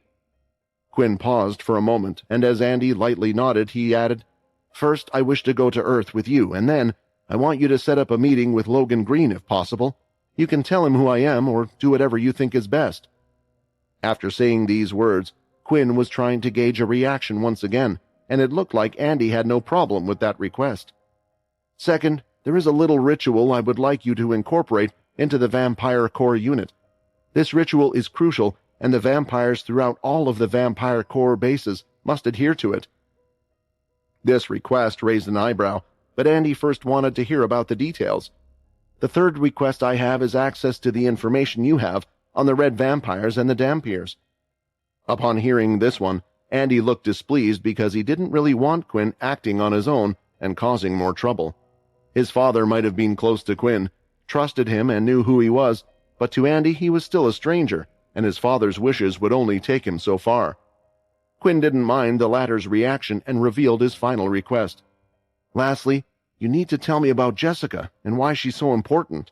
Quinn paused for a moment, and as Andy lightly nodded, he added, First, I wish to go to Earth with you, and then I want you to set up a meeting with Logan Green if possible. You can tell him who I am or do whatever you think is best. After saying these words, Quinn was trying to gauge a reaction once again, and it looked like Andy had no problem with that request. Second, there is a little ritual I would like you to incorporate into the Vampire Core unit. This ritual is crucial, and the vampires throughout all of the Vampire Core bases must adhere to it. This request raised an eyebrow, but Andy first wanted to hear about the details. The third request I have is access to the information you have on the Red Vampires and the Dampiers. Upon hearing this one, Andy looked displeased because he didn't really want Quinn acting on his own and causing more trouble. His father might have been close to Quinn, trusted him and knew who he was, but to Andy he was still a stranger, and his father's wishes would only take him so far. Quinn didn't mind the latter's reaction and revealed his final request. Lastly, you need to tell me about Jessica and why she's so important.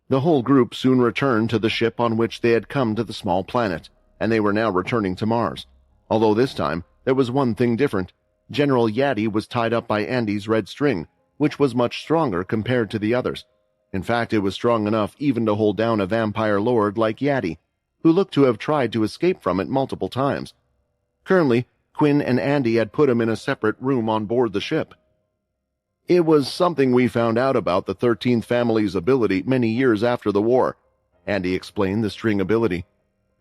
The whole group soon returned to the ship on which they had come to the small planet, and they were now returning to Mars. Although this time, there was one thing different. General Yaddy was tied up by Andy's red string, which was much stronger compared to the others. In fact, it was strong enough even to hold down a vampire lord like Yaddy, who looked to have tried to escape from it multiple times. Currently, Quinn and Andy had put him in a separate room on board the ship. It was something we found out about the 13th family's ability many years after the war. Andy explained the string ability.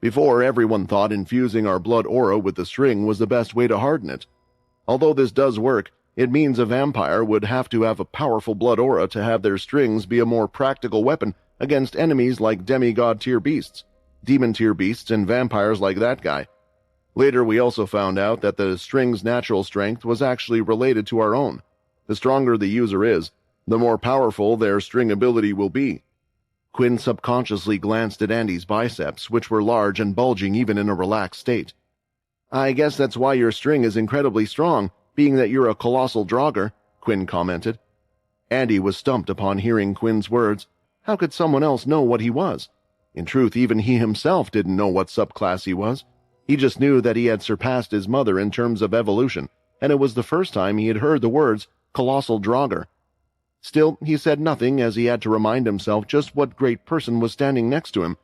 Before, everyone thought infusing our blood aura with the string was the best way to harden it. Although this does work, it means a vampire would have to have a powerful blood aura to have their strings be a more practical weapon against enemies like demigod-tier beasts, demon-tier beasts, and vampires like that guy. Later, we also found out that the string's natural strength was actually related to our own. The stronger the user is, the more powerful their string ability will be. Quinn subconsciously glanced at Andy's biceps, which were large and bulging even in a relaxed state. I guess that's why your string is incredibly strong, being that you're a colossal draugr, Quinn commented. Andy was stumped upon hearing Quinn's words. How could someone else know what he was? In truth, even he himself didn't know what subclass he was. He just knew that he had surpassed his mother in terms of evolution, and it was the first time he had heard the words colossal draugr. Still, he said nothing as he had to remind himself just what great person was standing next to him.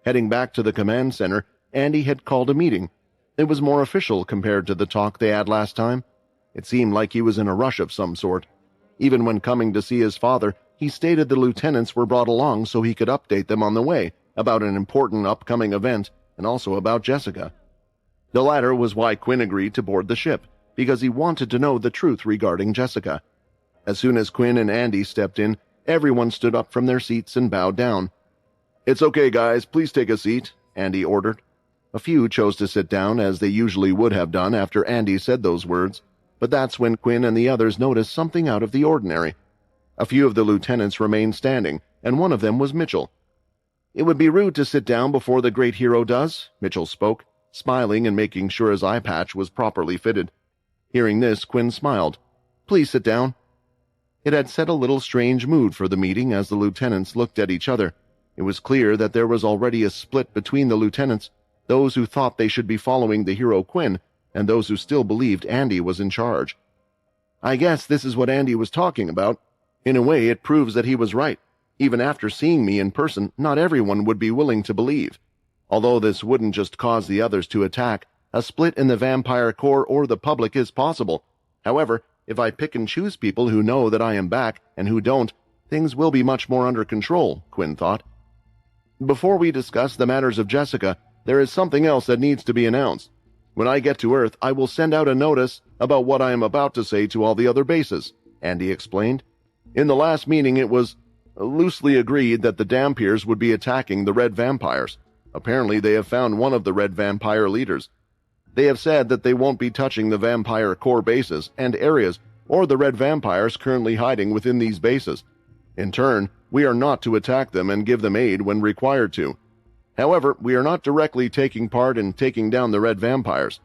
Heading back to the command center, Andy had called a meeting. It was more official compared to the talk they had last time. It seemed like he was in a rush of some sort. Even when coming to see his father, he stated the lieutenants were brought along so he could update them on the way about an important upcoming event and also about Jessica. The latter was why Quinn agreed to board the ship, because he wanted to know the truth regarding Jessica. As soon as Quinn and Andy stepped in, everyone stood up from their seats and bowed down. "It's okay, guys. Please take a seat," Andy ordered. A few chose to sit down, as they usually would have done after Andy said those words, but that's when Quinn and the others noticed something out of the ordinary. A few of the lieutenants remained standing, and one of them was Mitchell. "It would be rude to sit down before the great hero does," Mitchell spoke, smiling and making sure his eye patch was properly fitted. Hearing this, Quinn smiled. "Please sit down." It had set a little strange mood for the meeting as the lieutenants looked at each other. It was clear that there was already a split between the lieutenants, those who thought they should be following the hero Quinn, and those who still believed Andy was in charge. "I guess this is what Andy was talking about. In a way, it proves that he was right. Even after seeing me in person, not everyone would be willing to believe. Although this wouldn't just cause the others to attack, a split in the vampire corps or the public is possible. However, if I pick and choose people who know that I am back and who don't, things will be much more under control," Quinn thought. "Before we discuss the matters of Jessica, there is something else that needs to be announced. When I get to Earth, I will send out a notice about what I am about to say to all the other bases," Andy explained. "In the last meeting, it was loosely agreed that the Dampiers would be attacking the Red Vampires. Apparently, they have found one of the Red Vampire leaders. They have said that they won't be touching the Vampire core bases and areas or the Red Vampires currently hiding within these bases. In turn, we are not to attack them and give them aid when required to. However, we are not directly taking part in taking down the Red Vampires.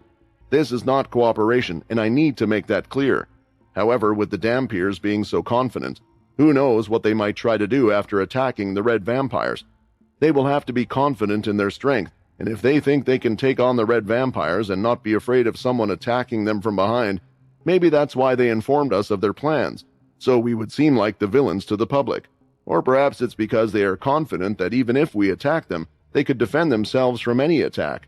This is not cooperation, and I need to make that clear. However, with the Dampiers being so confident, who knows what they might try to do after attacking the Red Vampires. They will have to be confident in their strength, and if they think they can take on the Red Vampires and not be afraid of someone attacking them from behind, maybe that's why they informed us of their plans, so we would seem like the villains to the public. Or perhaps it's because they are confident that even if we attack them, they could defend themselves from any attack."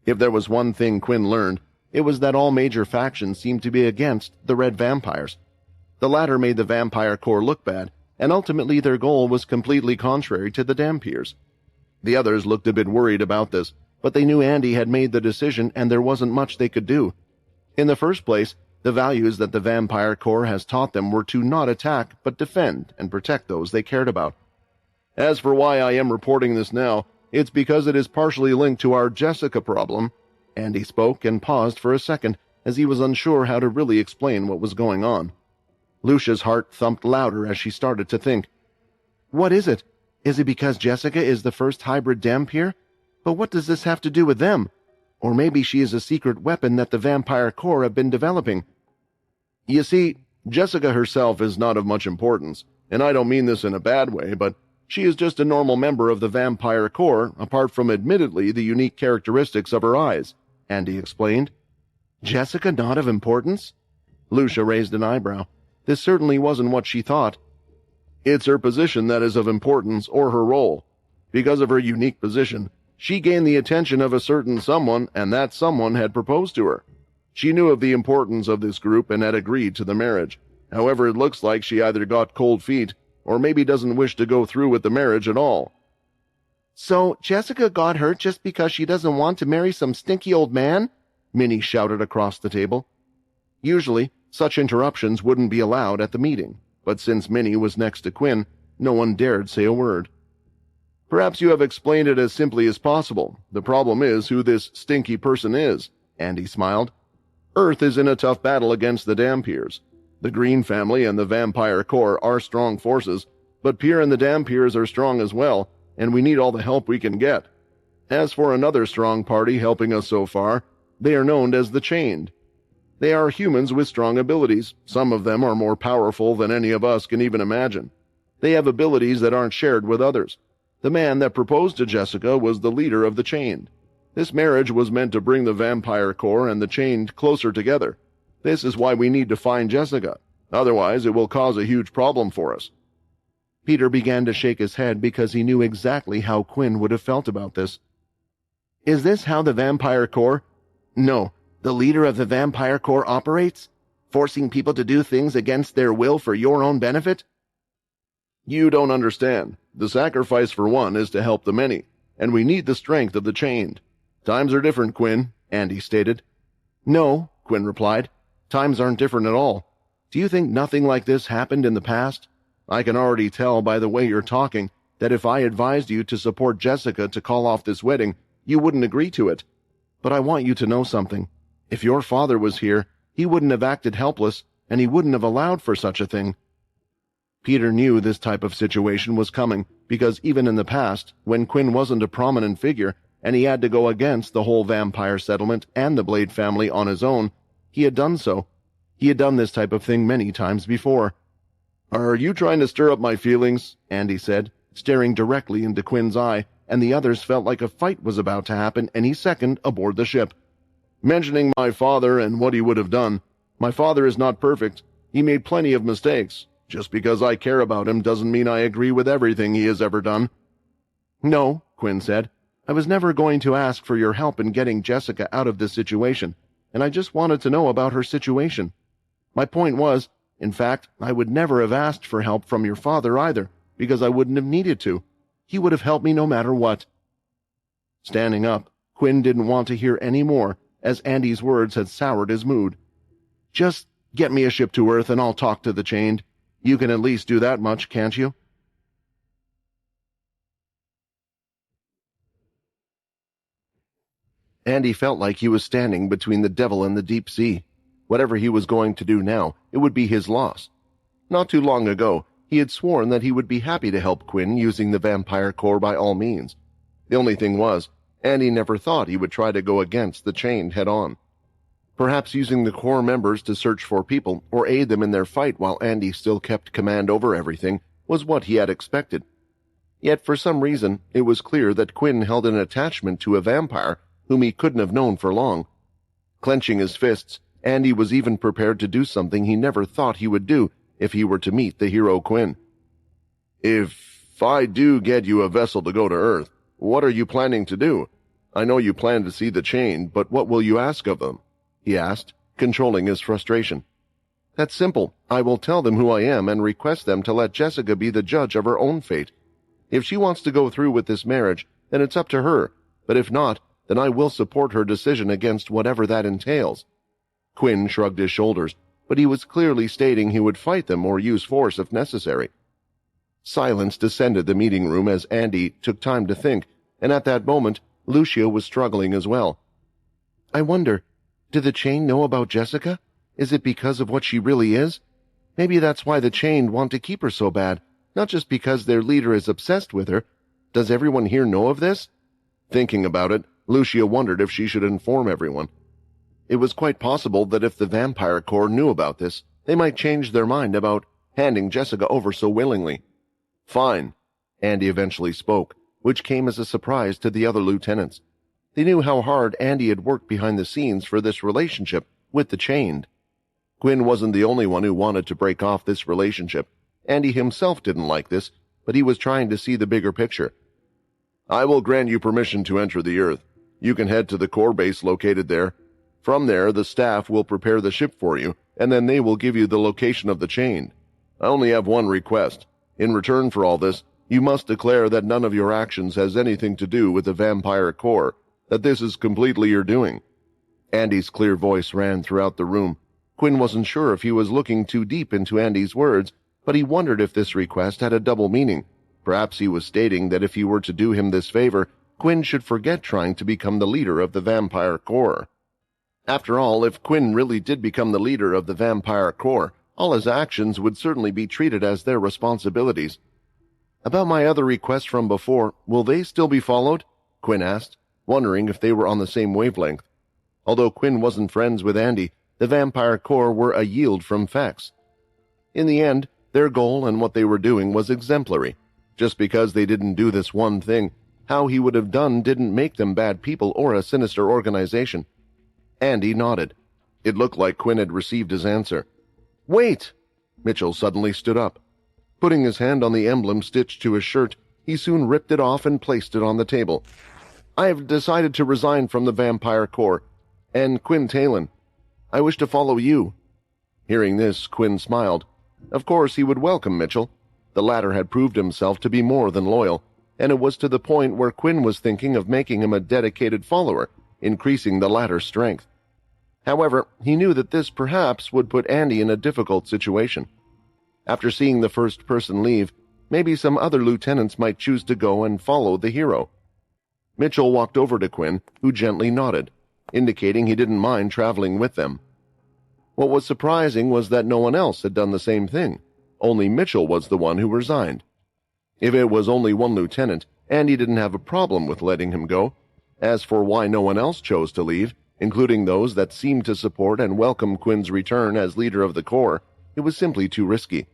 If there was one thing Quinn learned, it was that all major factions seemed to be against the Red Vampires. The latter made the Vampire Corps look bad, and ultimately their goal was completely contrary to the Dampiers. The others looked a bit worried about this, but they knew Andy had made the decision and there wasn't much they could do. In the first place, the values that the Vampire Corps has taught them were to not attack, but defend and protect those they cared about. "As for why I am reporting this now, it's because it is partially linked to our Jessica problem." Andy spoke and paused for a second, as he was unsure how to really explain what was going on. Lucia's heart thumped louder as she started to think. "What is it? Is it because Jessica is the first hybrid Dampier? But what does this have to do with them? Or maybe she is a secret weapon that the Vampire Corps have been developing." "You see, Jessica herself is not of much importance, and I don't mean this in a bad way, but she is just a normal member of the Vampire Corps, apart from admittedly the unique characteristics of her eyes," Andy explained. "Jessica not of importance?" Lucia raised an eyebrow. This certainly wasn't what she thought. "It's her position that is of importance, or her role. Because of her unique position, she gained the attention of a certain someone, and that someone had proposed to her. She knew of the importance of this group and had agreed to the marriage. However, it looks like she either got cold feet, or maybe doesn't wish to go through with the marriage at all." "So Jessica got hurt just because she doesn't want to marry some stinky old man?" Minnie shouted across the table. Usually, such interruptions wouldn't be allowed at the meeting, but since Minnie was next to Quinn, no one dared say a word. "Perhaps you have explained it as simply as possible. The problem is who this stinky person is," Andy smiled. "Earth is in a tough battle against the Dampiers. The Green family and the Vampire Corps are strong forces, but Pier and the Dampiers are strong as well, and we need all the help we can get. As for another strong party helping us so far, they are known as the Chained. They are humans with strong abilities. Some of them are more powerful than any of us can even imagine. They have abilities that aren't shared with others. The man that proposed to Jessica was the leader of the Chained. This marriage was meant to bring the Vampire Corps and the Chained closer together. This is why we need to find Jessica. Otherwise, it will cause a huge problem for us." Peter began to shake his head because he knew exactly how Quinn would have felt about this. Is this how the Vampire Corps— No, the leader of the Vampire Corps operates? Forcing people to do things against their will for your own benefit? You don't understand. The sacrifice for one is to help the many, and we need the strength of the chained. Times are different, Quinn, Andy stated. No, Quinn replied. Times aren't different at all. Do you think nothing like this happened in the past? I can already tell by the way you're talking that if I advised you to support Jessica to call off this wedding, you wouldn't agree to it. But I want you to know something. If your father was here, he wouldn't have acted helpless, and he wouldn't have allowed for such a thing. Peter knew this type of situation was coming because even in the past, when Quinn wasn't a prominent figure and he had to go against the whole vampire settlement and the Blade family on his own, he had done so. He had done this type of thing many times before. Are you trying to stir up my feelings? Andy said, staring directly into Quinn's eye, and the others felt like a fight was about to happen any second aboard the ship. Mentioning my father and what he would have done. My father is not perfect. He made plenty of mistakes. Just because I care about him doesn't mean I agree with everything he has ever done. No, Quinn said. I was never going to ask for your help in getting Jessica out of this situation, and I just wanted to know about her situation. My point was, in fact, I would never have asked for help from your father either, because I wouldn't have needed to. He would have helped me no matter what. Standing up, Quinn didn't want to hear any more, as Andy's words had soured his mood. Just get me a ship to Earth and I'll talk to the chained. You can at least do that much, can't you? Andy felt like he was standing between the devil and the deep sea. Whatever he was going to do now, it would be his loss. Not too long ago, he had sworn that he would be happy to help Quinn using the Vampire Corps by all means. The only thing was, Andy never thought he would try to go against the chained head-on. Perhaps using the Corps members to search for people or aid them in their fight while Andy still kept command over everything was what he had expected. Yet for some reason, it was clear that Quinn held an attachment to a vampire whom he couldn't have known for long. Clenching his fists, Andy was even prepared to do something he never thought he would do if he were to meet the hero Quinn. If I do get you a vessel to go to Earth, what are you planning to do? I know you plan to see the chained, but what will you ask of them? He asked, controlling his frustration. That's simple. I will tell them who I am and request them to let Jessica be the judge of her own fate. If she wants to go through with this marriage, then it's up to her, but if not, then I will support her decision against whatever that entails. Quinn shrugged his shoulders, but he was clearly stating he would fight them or use force if necessary. Silence descended the meeting room as Andy took time to think, and at that moment, Lucia was struggling as well. I wonder, did the chain know about Jessica? Is it because of what she really is? Maybe that's why the chained want to keep her so bad, not just because their leader is obsessed with her. Does everyone here know of this? Thinking about it, Lucia wondered if she should inform everyone. It was quite possible that if the Vampire Corps knew about this, they might change their mind about handing Jessica over so willingly. Fine, Andy eventually spoke, which came as a surprise to the other lieutenants. They knew how hard Andy had worked behind the scenes for this relationship with the chained. Quinn wasn't the only one who wanted to break off this relationship. Andy himself didn't like this, but he was trying to see the bigger picture. I will grant you permission to enter the Earth. You can head to the core base located there. From there, the staff will prepare the ship for you, and then they will give you the location of the chained. I only have one request. In return for all this, you must declare that none of your actions has anything to do with the Vampire Corps, that this is completely your doing. Andy's clear voice ran throughout the room. Quinn wasn't sure if he was looking too deep into Andy's words, but he wondered if this request had a double meaning. Perhaps he was stating that if he were to do him this favor, Quinn should forget trying to become the leader of the Vampire Corps. After all, if Quinn really did become the leader of the Vampire Corps, all his actions would certainly be treated as their responsibilities. About my other requests from before, will they still be followed? Quinn asked, wondering if they were on the same wavelength. Although Quinn wasn't friends with Andy, the Vampire Corps were a yield from Fex. In the end, their goal and what they were doing was exemplary. Just because they didn't do this one thing, how he would have done didn't make them bad people or a sinister organization. Andy nodded. It looked like Quinn had received his answer. Wait! Mitchell suddenly stood up. Putting his hand on the emblem stitched to his shirt, he soon ripped it off and placed it on the table. I have decided to resign from the Vampire Corps, and Quinn Talon. I wish to follow you." Hearing this, Quinn smiled. Of course, he would welcome Mitchell. The latter had proved himself to be more than loyal, and it was to the point where Quinn was thinking of making him a dedicated follower, increasing the latter's strength. However, he knew that this perhaps would put Andy in a difficult situation. After seeing the first person leave, maybe some other lieutenants might choose to go and follow the hero. Mitchell walked over to Quinn, who gently nodded, indicating he didn't mind traveling with them. What was surprising was that no one else had done the same thing. Only Mitchell was the one who resigned. If it was only one lieutenant, Andy didn't have a problem with letting him go. As for why no one else chose to leave, including those that seemed to support and welcome Quinn's return as leader of the Corps, it was simply too risky.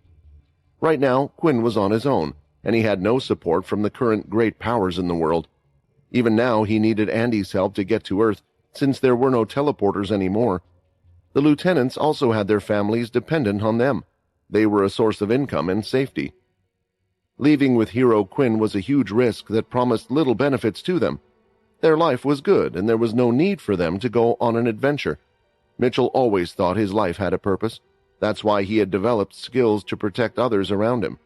Right now, Quinn was on his own, and he had no support from the current great powers in the world. Even now, he needed Andy's help to get to Earth, since there were no teleporters anymore. The lieutenants also had their families dependent on them. They were a source of income and safety. Leaving with Hero Quinn was a huge risk that promised little benefits to them. Their life was good, and there was no need for them to go on an adventure. Mitchell always thought his life had a purpose. That's why he had developed skills to protect others around him.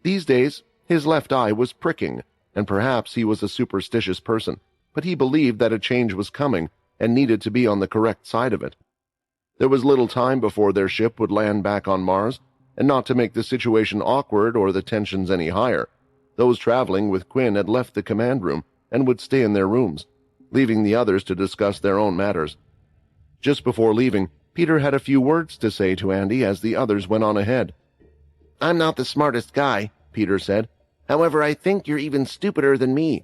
These days, his left eye was pricking, and perhaps he was a superstitious person, but he believed that a change was coming and needed to be on the correct side of it. There was little time before their ship would land back on Mars, and not to make the situation awkward or the tensions any higher, those traveling with Quinn had left the command room and would stay in their rooms, leaving the others to discuss their own matters. Just before leaving, Peter had a few words to say to Andy as the others went on ahead. "I'm not the smartest guy," Peter said. "However, I think you're even stupider than me.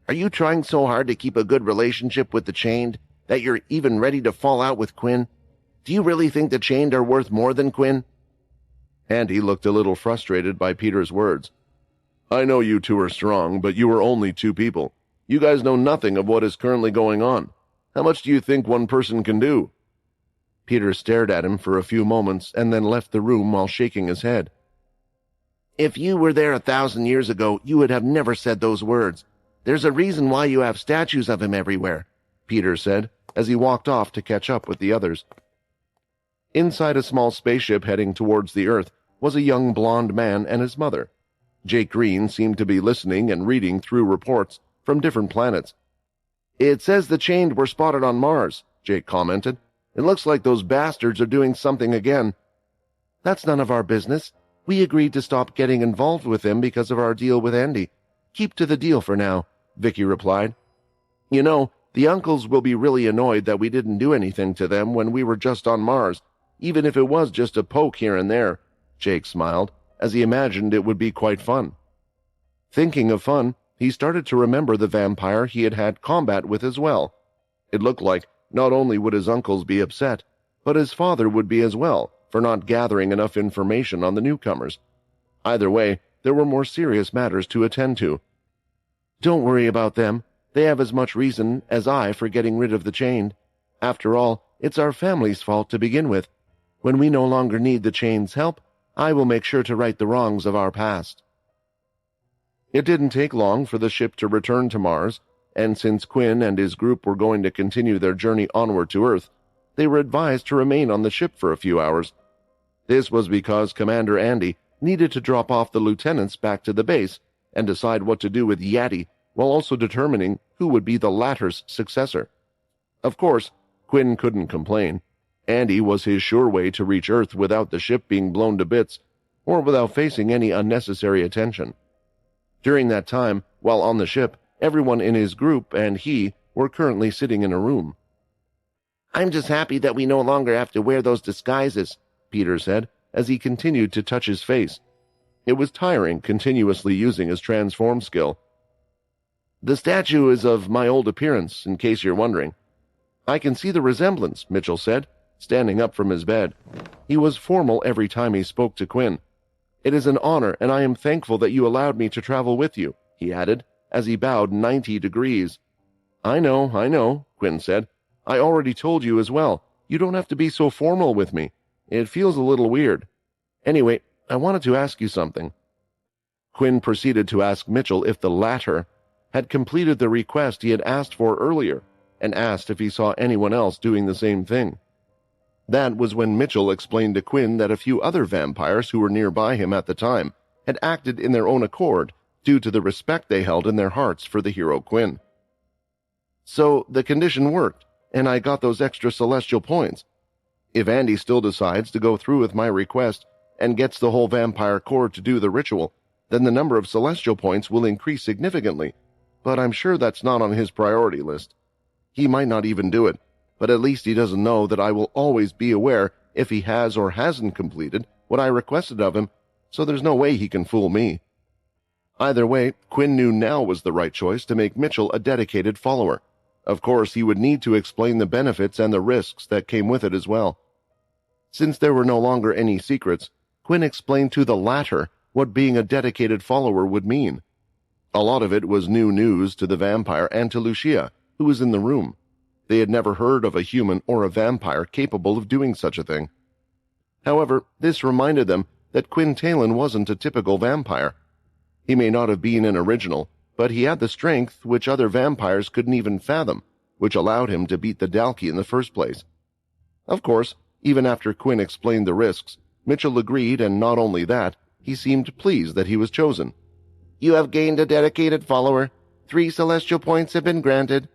Are you trying so hard to keep a good relationship with the Chained that you're even ready to fall out with Quinn? Do you really think the Chained are worth more than Quinn?" Andy looked a little frustrated by Peter's words. "I know you two are strong, but you are only two people. You guys know nothing of what is currently going on. How much do you think one person can do?" Peter stared at him for a few moments and then left the room while shaking his head. "If you were there 1,000 years ago, you would have never said those words. There's a reason why you have statues of him everywhere," Peter said as he walked off to catch up with the others. Inside a small spaceship heading towards the Earth was a young blonde man and his mother. Jake Green seemed to be listening and reading through reports from different planets. "It says the Chained were spotted on Mars," Jake commented. "It looks like those bastards are doing something again." "That's none of our business. We agreed to stop getting involved with them because of our deal with Andy. Keep to the deal for now," Vicky replied. "You know, the uncles will be really annoyed that we didn't do anything to them when we were just on Mars, even if it was just a poke here and there," Jake smiled, as he imagined it would be quite fun. Thinking of fun, he started to remember the vampire he had had combat with as well. It looked like not only would his uncles be upset, but his father would be as well for not gathering enough information on the newcomers. Either way, there were more serious matters to attend to. "Don't worry about them. They have as much reason as I for getting rid of the Chained. After all, it's our family's fault to begin with. When we no longer need the Chained's help, I will make sure to right the wrongs of our past." It didn't take long for the ship to return to Mars, and since Quinn and his group were going to continue their journey onward to Earth, they were advised to remain on the ship for a few hours. This was because Commander Andy needed to drop off the lieutenants back to the base and decide what to do with Yati, while also determining who would be the latter's successor. Of course, Quinn couldn't complain. Andy was his sure way to reach Earth without the ship being blown to bits, or without facing any unnecessary attention. During that time, while on the ship, everyone in his group and he were currently sitting in a room. "I'm just happy that we no longer have to wear those disguises," Peter said, as he continued to touch his face. It was tiring continuously using his transform skill. "The statue is of my old appearance, in case you're wondering." "I can see the resemblance," Mitchell said, standing up from his bed. He was formal every time he spoke to Quinn. "It is an honor, and I am thankful that you allowed me to travel with you," he added, as he bowed 90 degrees. I know, Quinn said. "I already told you as well. You don't have to be so formal with me. It feels a little weird. Anyway, I wanted to ask you something." Quinn proceeded to ask Mitchell if the latter had completed the request he had asked for earlier and asked if he saw anyone else doing the same thing. That was when Mitchell explained to Quinn that a few other vampires who were nearby him at the time had acted in their own accord due to the respect they held in their hearts for the hero Quinn. So the condition worked, and I got those extra celestial points. If Andy still decides to go through with my request and gets the whole vampire corps to do the ritual, then the number of celestial points will increase significantly, but I'm sure that's not on his priority list. He might not even do it, but at least he doesn't know that I will always be aware if he has or hasn't completed what I requested of him, so there's no way he can fool me. Either way, Quinn knew now was the right choice to make Mitchell a dedicated follower. Of course, he would need to explain the benefits and the risks that came with it as well. Since there were no longer any secrets, Quinn explained to the latter what being a dedicated follower would mean. A lot of it was new news to the vampire and to Lucia, who was in the room. They had never heard of a human or a vampire capable of doing such a thing. However, this reminded them that Quinn Talon wasn't a typical vampire. He may not have been an original, but he had the strength which other vampires couldn't even fathom, which allowed him to beat the Dalki in the first place. Of course, even after Quinn explained the risks, Mitchell agreed, and not only that, he seemed pleased that he was chosen. You have gained a dedicated follower. 3 celestial points have been granted.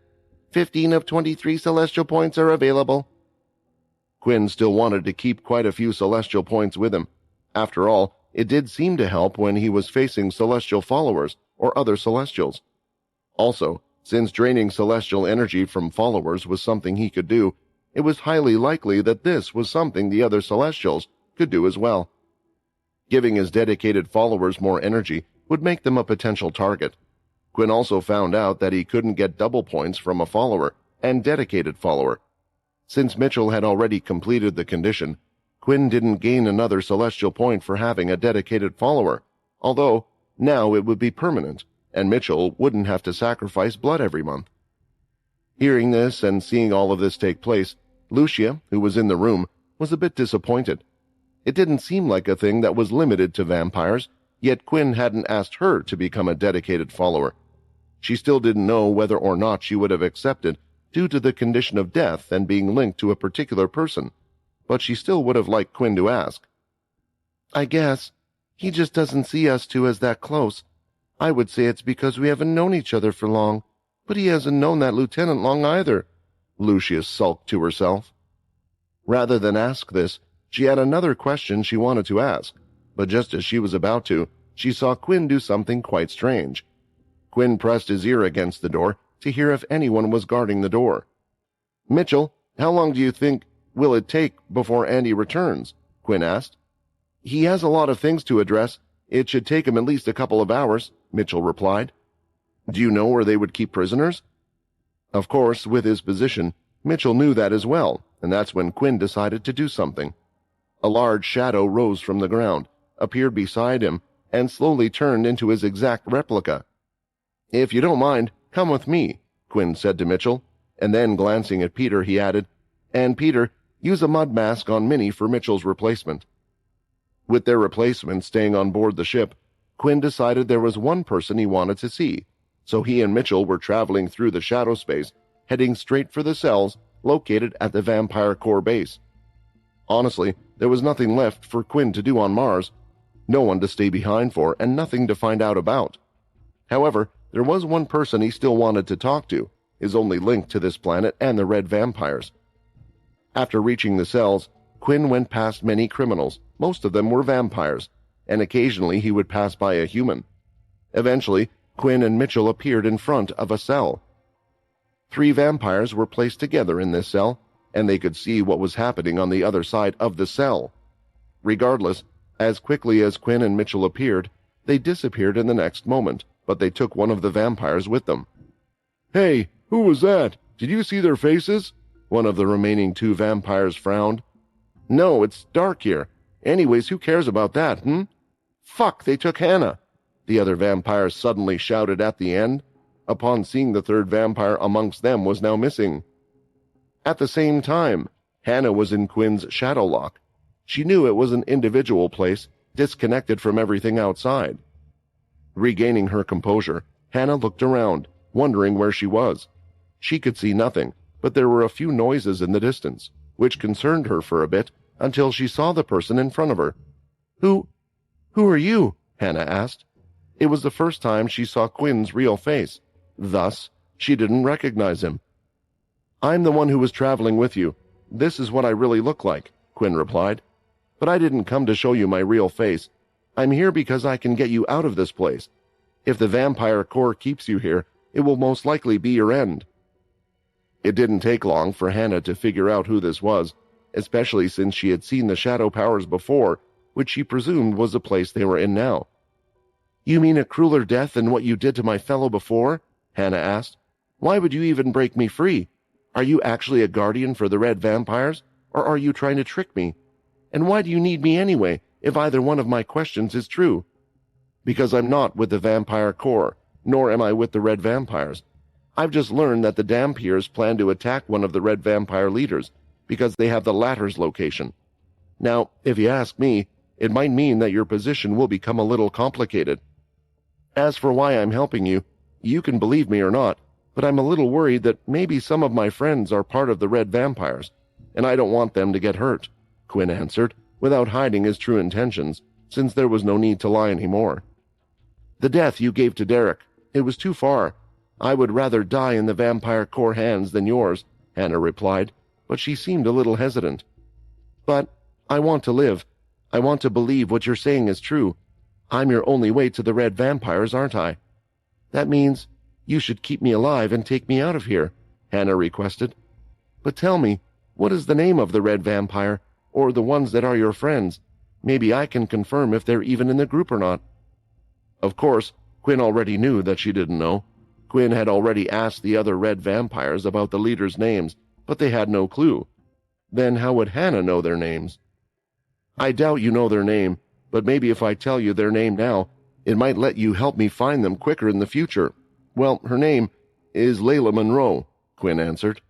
15 of 23 celestial points are available. Quinn still wanted to keep quite a few celestial points with him. After all, it did seem to help when he was facing celestial followers or other celestials. Also, since draining celestial energy from followers was something he could do, it was highly likely that this was something the other celestials could do as well. Giving his dedicated followers more energy would make them a potential target. Quinn also found out that he couldn't get double points from a follower and dedicated follower. Since Mitchell had already completed the condition, Quinn didn't gain another celestial point for having a dedicated follower, although now it would be permanent, and Mitchell wouldn't have to sacrifice blood every month. Hearing this and seeing all of this take place, Lucia, who was in the room, was a bit disappointed. It didn't seem like a thing that was limited to vampires, yet Quinn hadn't asked her to become a dedicated follower. She still didn't know whether or not she would have accepted due to the condition of death and being linked to a particular person, but she still would have liked Quinn to ask. I guess. He just doesn't see us two as that close. I would say it's because we haven't known each other for long, but he hasn't known that lieutenant long either, Lucia sulked to herself. Rather than ask this, she had another question she wanted to ask, but just as she was about to, she saw Quinn do something quite strange. Quinn pressed his ear against the door to hear if anyone was guarding the door. "Mitchell, how long do you think will it take before Andy returns?" Quinn asked. "He has a lot of things to address. It should take him at least a couple of hours," Mitchell replied. "Do you know where they would keep prisoners?" Of course, with his position, Mitchell knew that as well, and that's when Quinn decided to do something. A large shadow rose from the ground, appeared beside him, and slowly turned into his exact replica. "If you don't mind, come with me," Quinn said to Mitchell, and then glancing at Peter, he added, "And Peter, use a mud mask on Minnie for Mitchell's replacement." With their replacement staying on board the ship, Quinn decided there was one person he wanted to see, so he and Mitchell were traveling through the shadow space, heading straight for the cells located at the Vampire Corps base. Honestly, there was nothing left for Quinn to do on Mars, no one to stay behind for, and nothing to find out about. However, there was one person he still wanted to talk to, his only link to this planet and the Red Vampires. After reaching the cells, Quinn went past many criminals. Most of them were vampires, and occasionally he would pass by a human. Eventually, Quinn and Mitchell appeared in front of a cell. 3 vampires were placed together in this cell, and they could see what was happening on the other side of the cell. Regardless, as quickly as Quinn and Mitchell appeared, they disappeared in the next moment, but they took one of the vampires with them. "Hey, who was that? Did you see their faces?" One of the remaining 2 vampires frowned. "No, it's dark here. Anyways, who cares about that, Fuck, they took Hannah," the other vampire suddenly shouted at the end, upon seeing the 3rd vampire amongst them was now missing. At the same time, Hannah was in Quinn's shadow lock. She knew it was an individual place, disconnected from everything outside. Regaining her composure, Hannah looked around, wondering where she was. She could see nothing, but there were a few noises in the distance, which concerned her for a bit until she saw the person in front of her. Who are you? Hannah asked. It was the first time she saw Quinn's real face. Thus, she didn't recognize him. I'm the one who was traveling with you. This is what I really look like, Quinn replied. But I didn't come to show you my real face. I'm here because I can get you out of this place. If the vampire core keeps you here, it will most likely be your end. It didn't take long for Hannah to figure out who this was, especially since she had seen the shadow powers before, which she presumed was the place they were in now. You mean a crueler death than what you did to my fellow before? Hannah asked. Why would you even break me free? Are you actually a guardian for the red vampires, or are you trying to trick me? And why do you need me anyway, if either one of my questions is true? Because I'm not with the vampire core, nor am I with the red vampires. I've just learned that the Dampiers plan to attack one of the red vampire leaders, because they have the latter's location. Now, if you ask me, it might mean that your position will become a little complicated. As for why I'm helping you, you can believe me or not, but I'm a little worried that maybe some of my friends are part of the red vampires, and I don't want them to get hurt, Quinn answered, without hiding his true intentions, since there was no need to lie anymore. The death you gave to Derek, it was too far. I would rather die in the vampire core hands than yours, Hannah replied, but she seemed a little hesitant. But I want to live. I want to believe what you're saying is true. I'm your only way to the red vampires, aren't I? That means you should keep me alive and take me out of here, Hannah requested. But tell me, what is the name of the red vampire, or the ones that are your friends? Maybe I can confirm if they're even in the group or not. Of course, Quinn already knew that she didn't know. Quinn had already asked the other red vampires about the leaders' names, but they had no clue. Then how would Hannah know their names? I doubt you know their name, but maybe if I tell you their name now, it might let you help me find them quicker in the future. Well, her name is Layla Monroe, Quinn answered.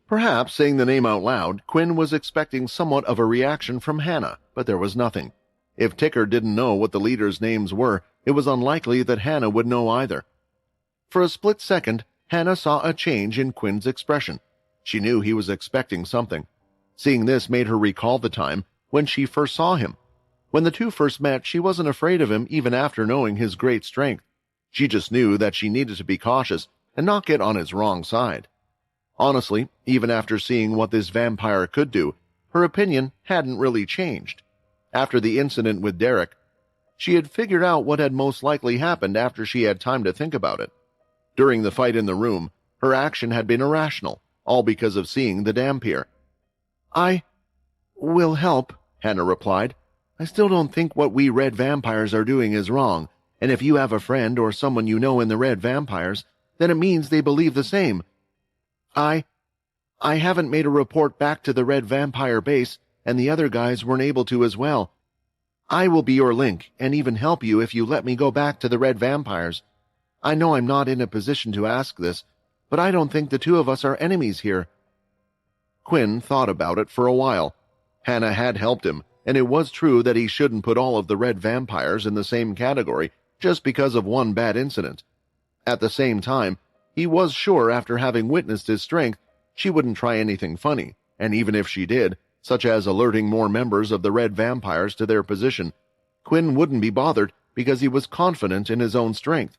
Perhaps saying the name out loud, Quinn was expecting somewhat of a reaction from Hannah, but there was nothing. If Ticker didn't know what the leaders' names were, it was unlikely that Hannah would know either. For a split second, Hannah saw a change in Quinn's expression. She knew he was expecting something. Seeing this made her recall the time when she first saw him. When the two first met, she wasn't afraid of him even after knowing his great strength. She just knew that she needed to be cautious and not get on his wrong side. Honestly, even after seeing what this vampire could do, her opinion hadn't really changed. After the incident with Derek, she had figured out what had most likely happened after she had time to think about it. During the fight in the room, her action had been irrational, all because of seeing the Dampier. I will help, Hannah replied. I still don't think what we red vampires are doing is wrong, and if you have a friend or someone you know in the red vampires, then it means they believe the same. I haven't made a report back to the red vampire base, and the other guys weren't able to as well. I will be your link, and even help you if you let me go back to the red vampires. I know I'm not in a position to ask this, but I don't think the two of us are enemies here. Quinn thought about it for a while. Hannah had helped him, and it was true that he shouldn't put all of the red vampires in the same category just because of one bad incident. At the same time, he was sure after having witnessed his strength, she wouldn't try anything funny, and even if she did, such as alerting more members of the red vampires to their position, Quinn wouldn't be bothered because he was confident in his own strength.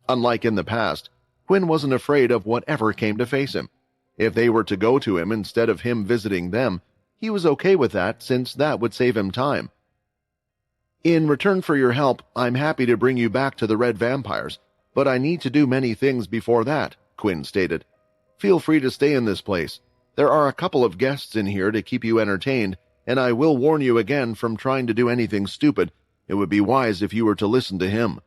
Unlike in the past, Quinn wasn't afraid of whatever came to face him. If they were to go to him instead of him visiting them, he was okay with that since that would save him time. In return for your help, I'm happy to bring you back to the red vampires, but I need to do many things before that, Quinn stated. Feel free to stay in this place. There are a couple of guests in here to keep you entertained, and I will warn you again from trying to do anything stupid. It would be wise if you were to listen to him.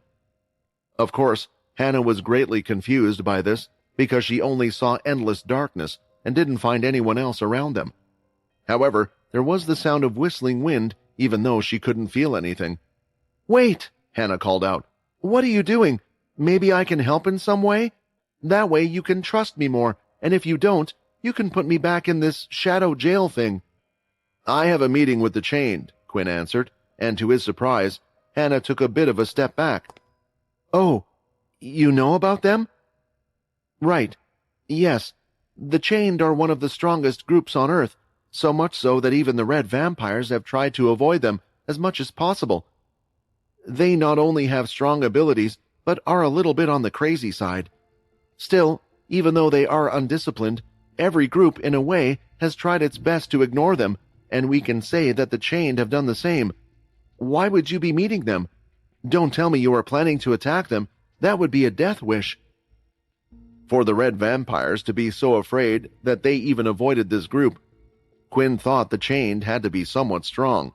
Of course, Hannah was greatly confused by this because she only saw endless darkness and didn't find anyone else around them. However, there was the sound of whistling wind, even though she couldn't feel anything. Wait, Hannah called out. What are you doing? Maybe I can help in some way? That way you can trust me more, and if you don't, you can put me back in this shadow jail thing. I have a meeting with the Chained, Quinn answered. and to his surprise, Hannah took a bit of a step back. "Oh, you know about them?" "Right. Yes. The Chained are one of the strongest groups on Earth, so much so that even the red vampires have tried to avoid them as much as possible. They not only have strong abilities, but are a little bit on the crazy side. Still, even though they are undisciplined, every group, in a way, has tried its best to ignore them, and we can say that the Chained have done the same. Why would you be meeting them? Don't tell me you are planning to attack them. That would be a death wish." For the red vampires to be so afraid that they even avoided this group, Quinn thought the Chained had to be somewhat strong.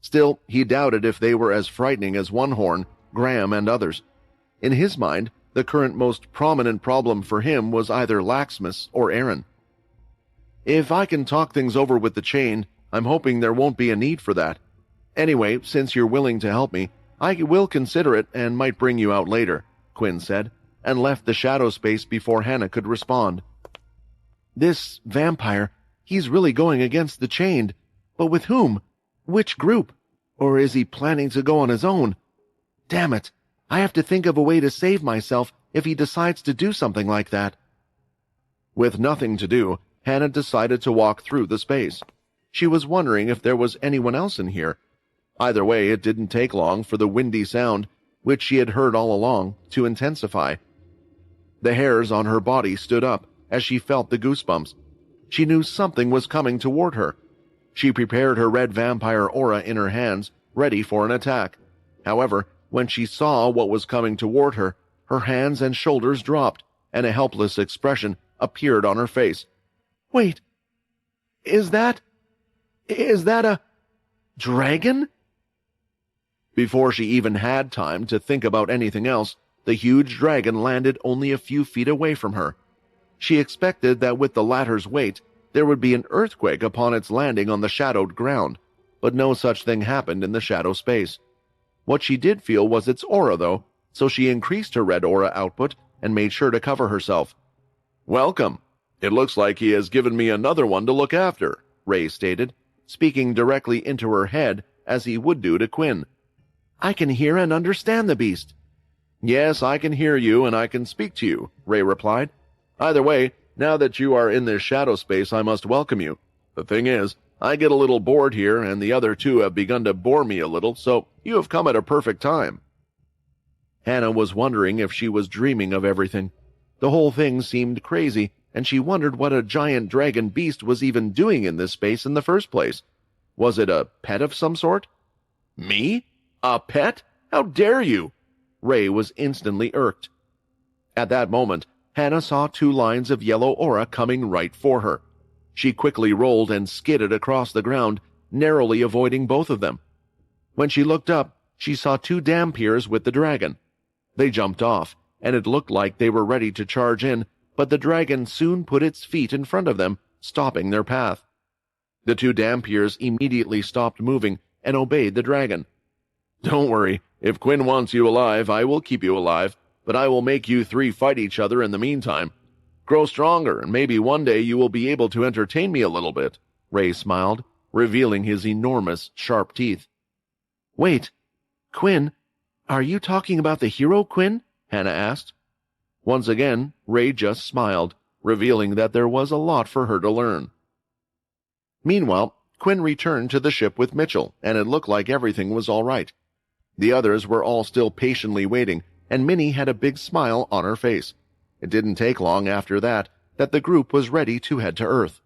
Still, he doubted if they were as frightening as One Horn, Graham, and others. In his mind, the current most prominent problem for him was either Laxmus or Aaron. "If I can talk things over with the Chained, I'm hoping there won't be a need for that. Anyway, since you're willing to help me, I will consider it and might bring you out later," Quinn said, and left the shadow space before Hannah could respond. "This vampire, he's really going against the Chained. But with whom? Which group? Or is he planning to go on his own? Damn it, I have to think of a way to save myself if he decides to do something like that." With nothing to do, Hannah decided to walk through the space. She was wondering if there was anyone else in here. Either way, it didn't take long for the windy sound, which she had heard all along, to intensify. The hairs on her body stood up as she felt the goosebumps. She knew something was coming toward her. She prepared her red vampire aura in her hands, ready for an attack. However, when she saw what was coming toward her, her hands and shoulders dropped, and a helpless expression appeared on her face. "Wait, is that a dragon?" Before she even had time to think about anything else, the huge dragon landed only a few feet away from her. She expected that with the latter's weight, there would be an earthquake upon its landing on the shadowed ground, but no such thing happened in the shadow space. What she did feel was its aura, though, so she increased her red aura output and made sure to cover herself. "Welcome. It looks like he has given me another one to look after," Ray stated, speaking directly into her head as he would do to Quinn. "I can hear and understand the beast." "Yes, I can hear you and I can speak to you," Ray replied. "Either way, now that you are in this shadow space, I must welcome you. The thing is, I get a little bored here, and the other two have begun to bore me a little, so you have come at a perfect time." Hannah was wondering if she was dreaming of everything. The whole thing seemed crazy, and she wondered what a giant dragon beast was even doing in this space in the first place. Was it a pet of some sort? "Me? A pet? How dare you?" Ray was instantly irked. At that moment, Hannah saw two lines of yellow aura coming right for her. She quickly rolled and skidded across the ground, narrowly avoiding both of them. When she looked up, she saw two Dhampirs with the dragon. They jumped off, and it looked like they were ready to charge in, but the dragon soon put its feet in front of them, stopping their path. The two Dhampirs immediately stopped moving and obeyed the dragon. "Don't worry, if Quinn wants you alive, I will keep you alive, but I will make you three fight each other in the meantime. Grow stronger, and maybe one day you will be able to entertain me a little bit," Ray smiled, revealing his enormous, sharp teeth. "Wait, Quinn? Are you talking about the hero Quinn?" Hannah asked. Once again, Ray just smiled, revealing that there was a lot for her to learn. Meanwhile, Quinn returned to the ship with Mitchell, and it looked like everything was all right. The others were all still patiently waiting, and Minnie had a big smile on her face. It didn't take long after that the group was ready to head to Earth.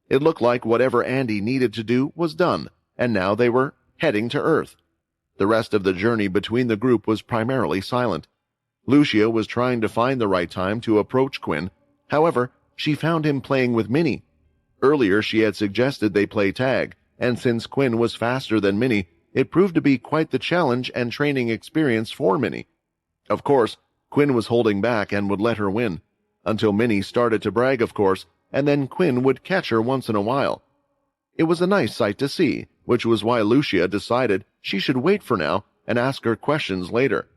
It looked like whatever Andy needed to do was done, and now they were heading to Earth. The rest of the journey between the group was primarily silent. Lucia was trying to find the right time to approach Quinn. However, she found him playing with Minnie. Earlier she had suggested they play tag, and since Quinn was faster than Minnie, it proved to be quite the challenge and training experience for Minnie. Of course, Quinn was holding back and would let her win, until Minnie started to brag, of course, and then Quinn would catch her once in a while. It was a nice sight to see, which was why Lucia decided she should wait for now and ask her questions later.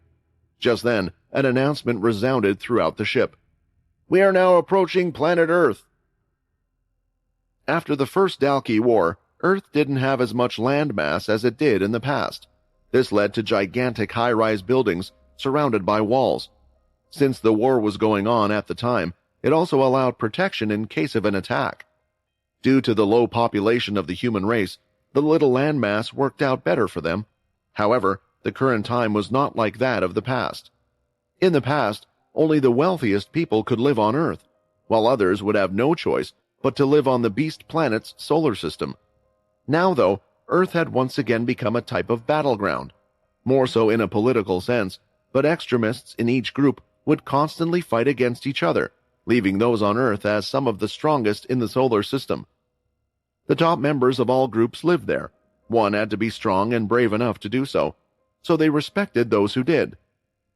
Just then, an announcement resounded throughout the ship. "We are now approaching planet Earth." After the First Dalki War, Earth didn't have as much land mass as it did in the past. This led to gigantic high-rise buildings surrounded by walls. Since the war was going on at the time, it also allowed protection in case of an attack. Due to the low population of the human race, the little landmass worked out better for them. However, the current time was not like that of the past. In the past, only the wealthiest people could live on Earth, while others would have no choice but to live on the beast planet's solar system. Now, though, Earth had once again become a type of battleground, more so in a political sense, but extremists in each group would constantly fight against each other, leaving those on Earth as some of the strongest in the solar system. The top members of all groups lived there. One had to be strong and brave enough to do so, so they respected those who did.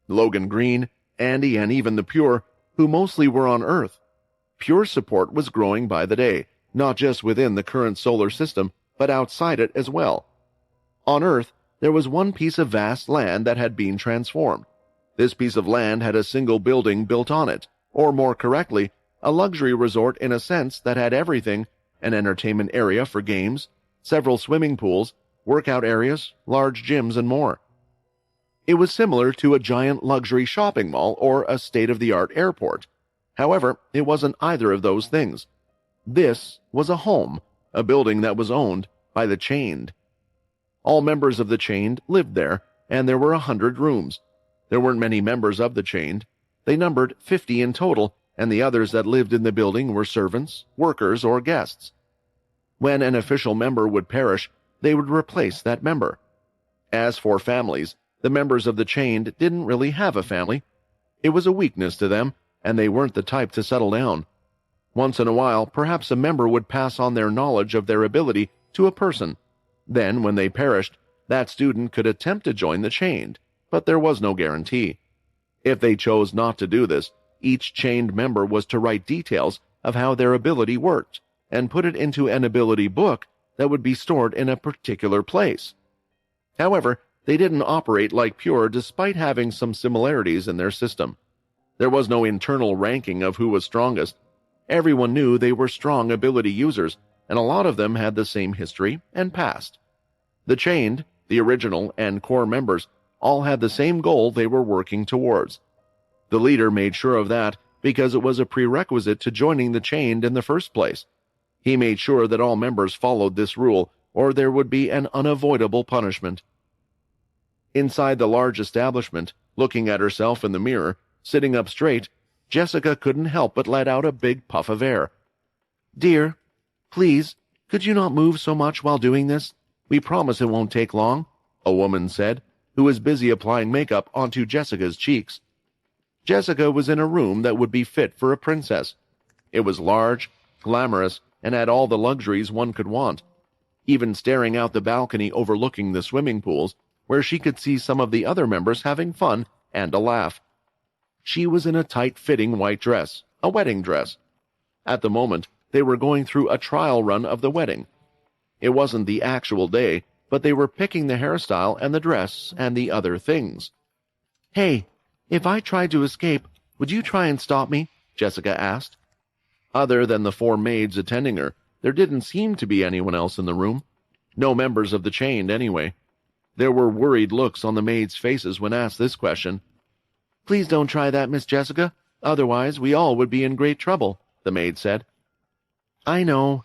Logan Green, Andy, and even the Pure, who mostly were on Earth. Pure support was growing by the day, not just within the current solar system, but outside it as well. On Earth, there was one piece of vast land that had been transformed. This piece of land had a single building built on it, or more correctly, a luxury resort in a sense that had everything: an entertainment area for games, several swimming pools, workout areas, large gyms, and more. It was similar to a giant luxury shopping mall or a state-of-the-art airport. However, it wasn't either of those things. This was a home, a building that was owned by the Chained. All members of the Chained lived there, and there were 100 rooms. There weren't many members of the Chained. They numbered 50 in total, and the others that lived in the building were servants, workers, or guests. When an official member would perish, they would replace that member. As for families, the members of the Chained didn't really have a family. It was a weakness to them, and they weren't the type to settle down. Once in a while, perhaps a member would pass on their knowledge of their ability to a person. Then, when they perished, that student could attempt to join the Chained, but there was no guarantee. If they chose not to do this, each Chained member was to write details of how their ability worked, and put it into an ability book that would be stored in a particular place. However, they didn't operate like Pure despite having some similarities in their system. There was no internal ranking of who was strongest. Everyone knew they were strong ability users, and a lot of them had the same history and past. The Chained, the original and core members, all had the same goal they were working towards. The leader made sure of that because it was a prerequisite to joining the Chained in the first place. He made sure that all members followed this rule, or there would be an unavoidable punishment. Inside the large establishment, looking at herself in the mirror, sitting up straight, Jessica couldn't help but let out a big puff of air. "Dear, please, could you not move so much while doing this? We promise it won't take long," a woman said, who was busy applying makeup onto Jessica's cheeks. Jessica was in a room that would be fit for a princess. It was large, glamorous, and had all the luxuries one could want. Even staring out the balcony overlooking the swimming pools, where she could see some of the other members having fun and a laugh. She was in a tight-fitting white dress, a wedding dress. At the moment, they were going through a trial run of the wedding. It wasn't the actual day, but they were picking the hairstyle and the dress and the other things. "Hey, if I tried to escape, would you try and stop me?" Jessica asked. Other than the 4 maids attending her, there didn't seem to be anyone else in the room. No members of the Chained, anyway. There were worried looks on the maids' faces when asked this question. "Please don't try that, Miss Jessica. Otherwise, we all would be in great trouble," the maid said. I know,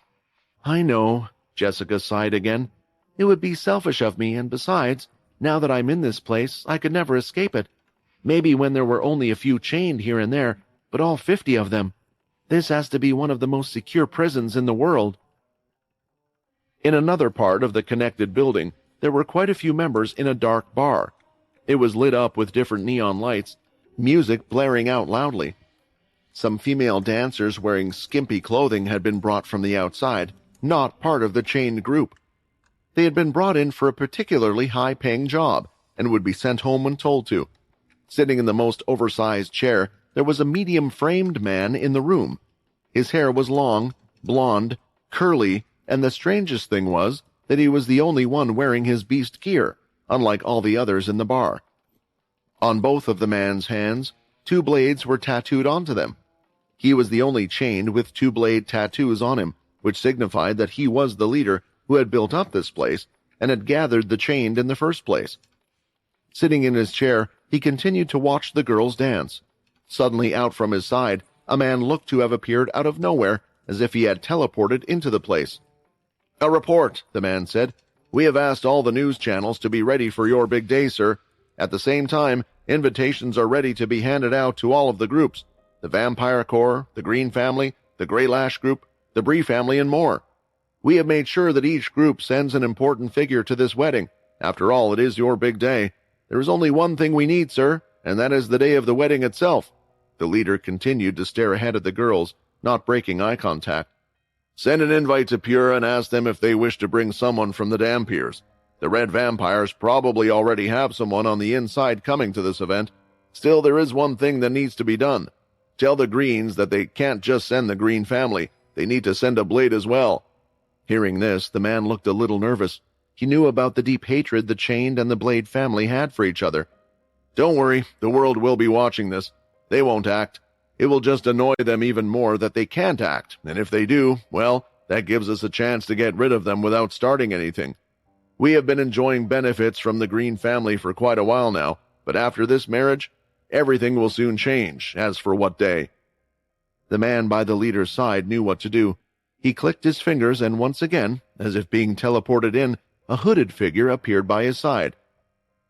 Jessica sighed again. "It would be selfish of me, and besides, now that I'm in this place, I could never escape it. Maybe when there were only a few Chained here and there, but all 50 of them. This has to be one of the most secure prisons in the world." In another part of the connected building, there were quite a few members in a dark bar. It was lit up with different neon lights, music blaring out loudly. Some female dancers wearing skimpy clothing had been brought from the outside, not part of the Chained group. They had been brought in for a particularly high-paying job and would be sent home when told to. Sitting in the most oversized chair, there was a medium-framed man in the room. His hair was long, blonde, curly, and the strangest thing was that he was the only one wearing his beast gear, unlike all the others in the bar. On both of the man's hands, 2 blades were tattooed onto them. He was the only Chained with 2-blade tattoos on him, which signified that he was the leader who had built up this place and had gathered the chained in the first place. Sitting in his chair, he continued to watch the girls dance. Suddenly out from his side, a man looked to have appeared out of nowhere, as if he had teleported into the place. "A report," the man said. "We have asked all the news channels to be ready for your big day, sir. At the same time, invitations are ready to be handed out to all of the groups: the Vampire Corps, the Green Family, the Grey Lash Group, the Bree Family, and more. We have made sure that each group sends an important figure to this wedding. After all, it is your big day. There is only one thing we need, sir, and that is the day of the wedding itself." The leader continued to stare ahead at the girls, not breaking eye contact. "Send an invite to Pura and ask them if they wish to bring someone from the Dampiers. The Red Vampires probably already have someone on the inside coming to this event. Still, there is one thing that needs to be done. Tell the Greens that they can't just send the Green Family. They need to send a Blade as well." Hearing this, the man looked a little nervous. He knew about the deep hatred the Chained and the Blade family had for each other. "Don't worry, the world will be watching this. They won't act. It will just annoy them even more that they can't act, and if they do, well, that gives us a chance to get rid of them without starting anything. We have been enjoying benefits from the Green Family for quite a while now, but after this marriage, everything will soon change. As for what day?" The man by the leader's side knew what to do. He clicked his fingers, and once again, as if being teleported in, a hooded figure appeared by his side.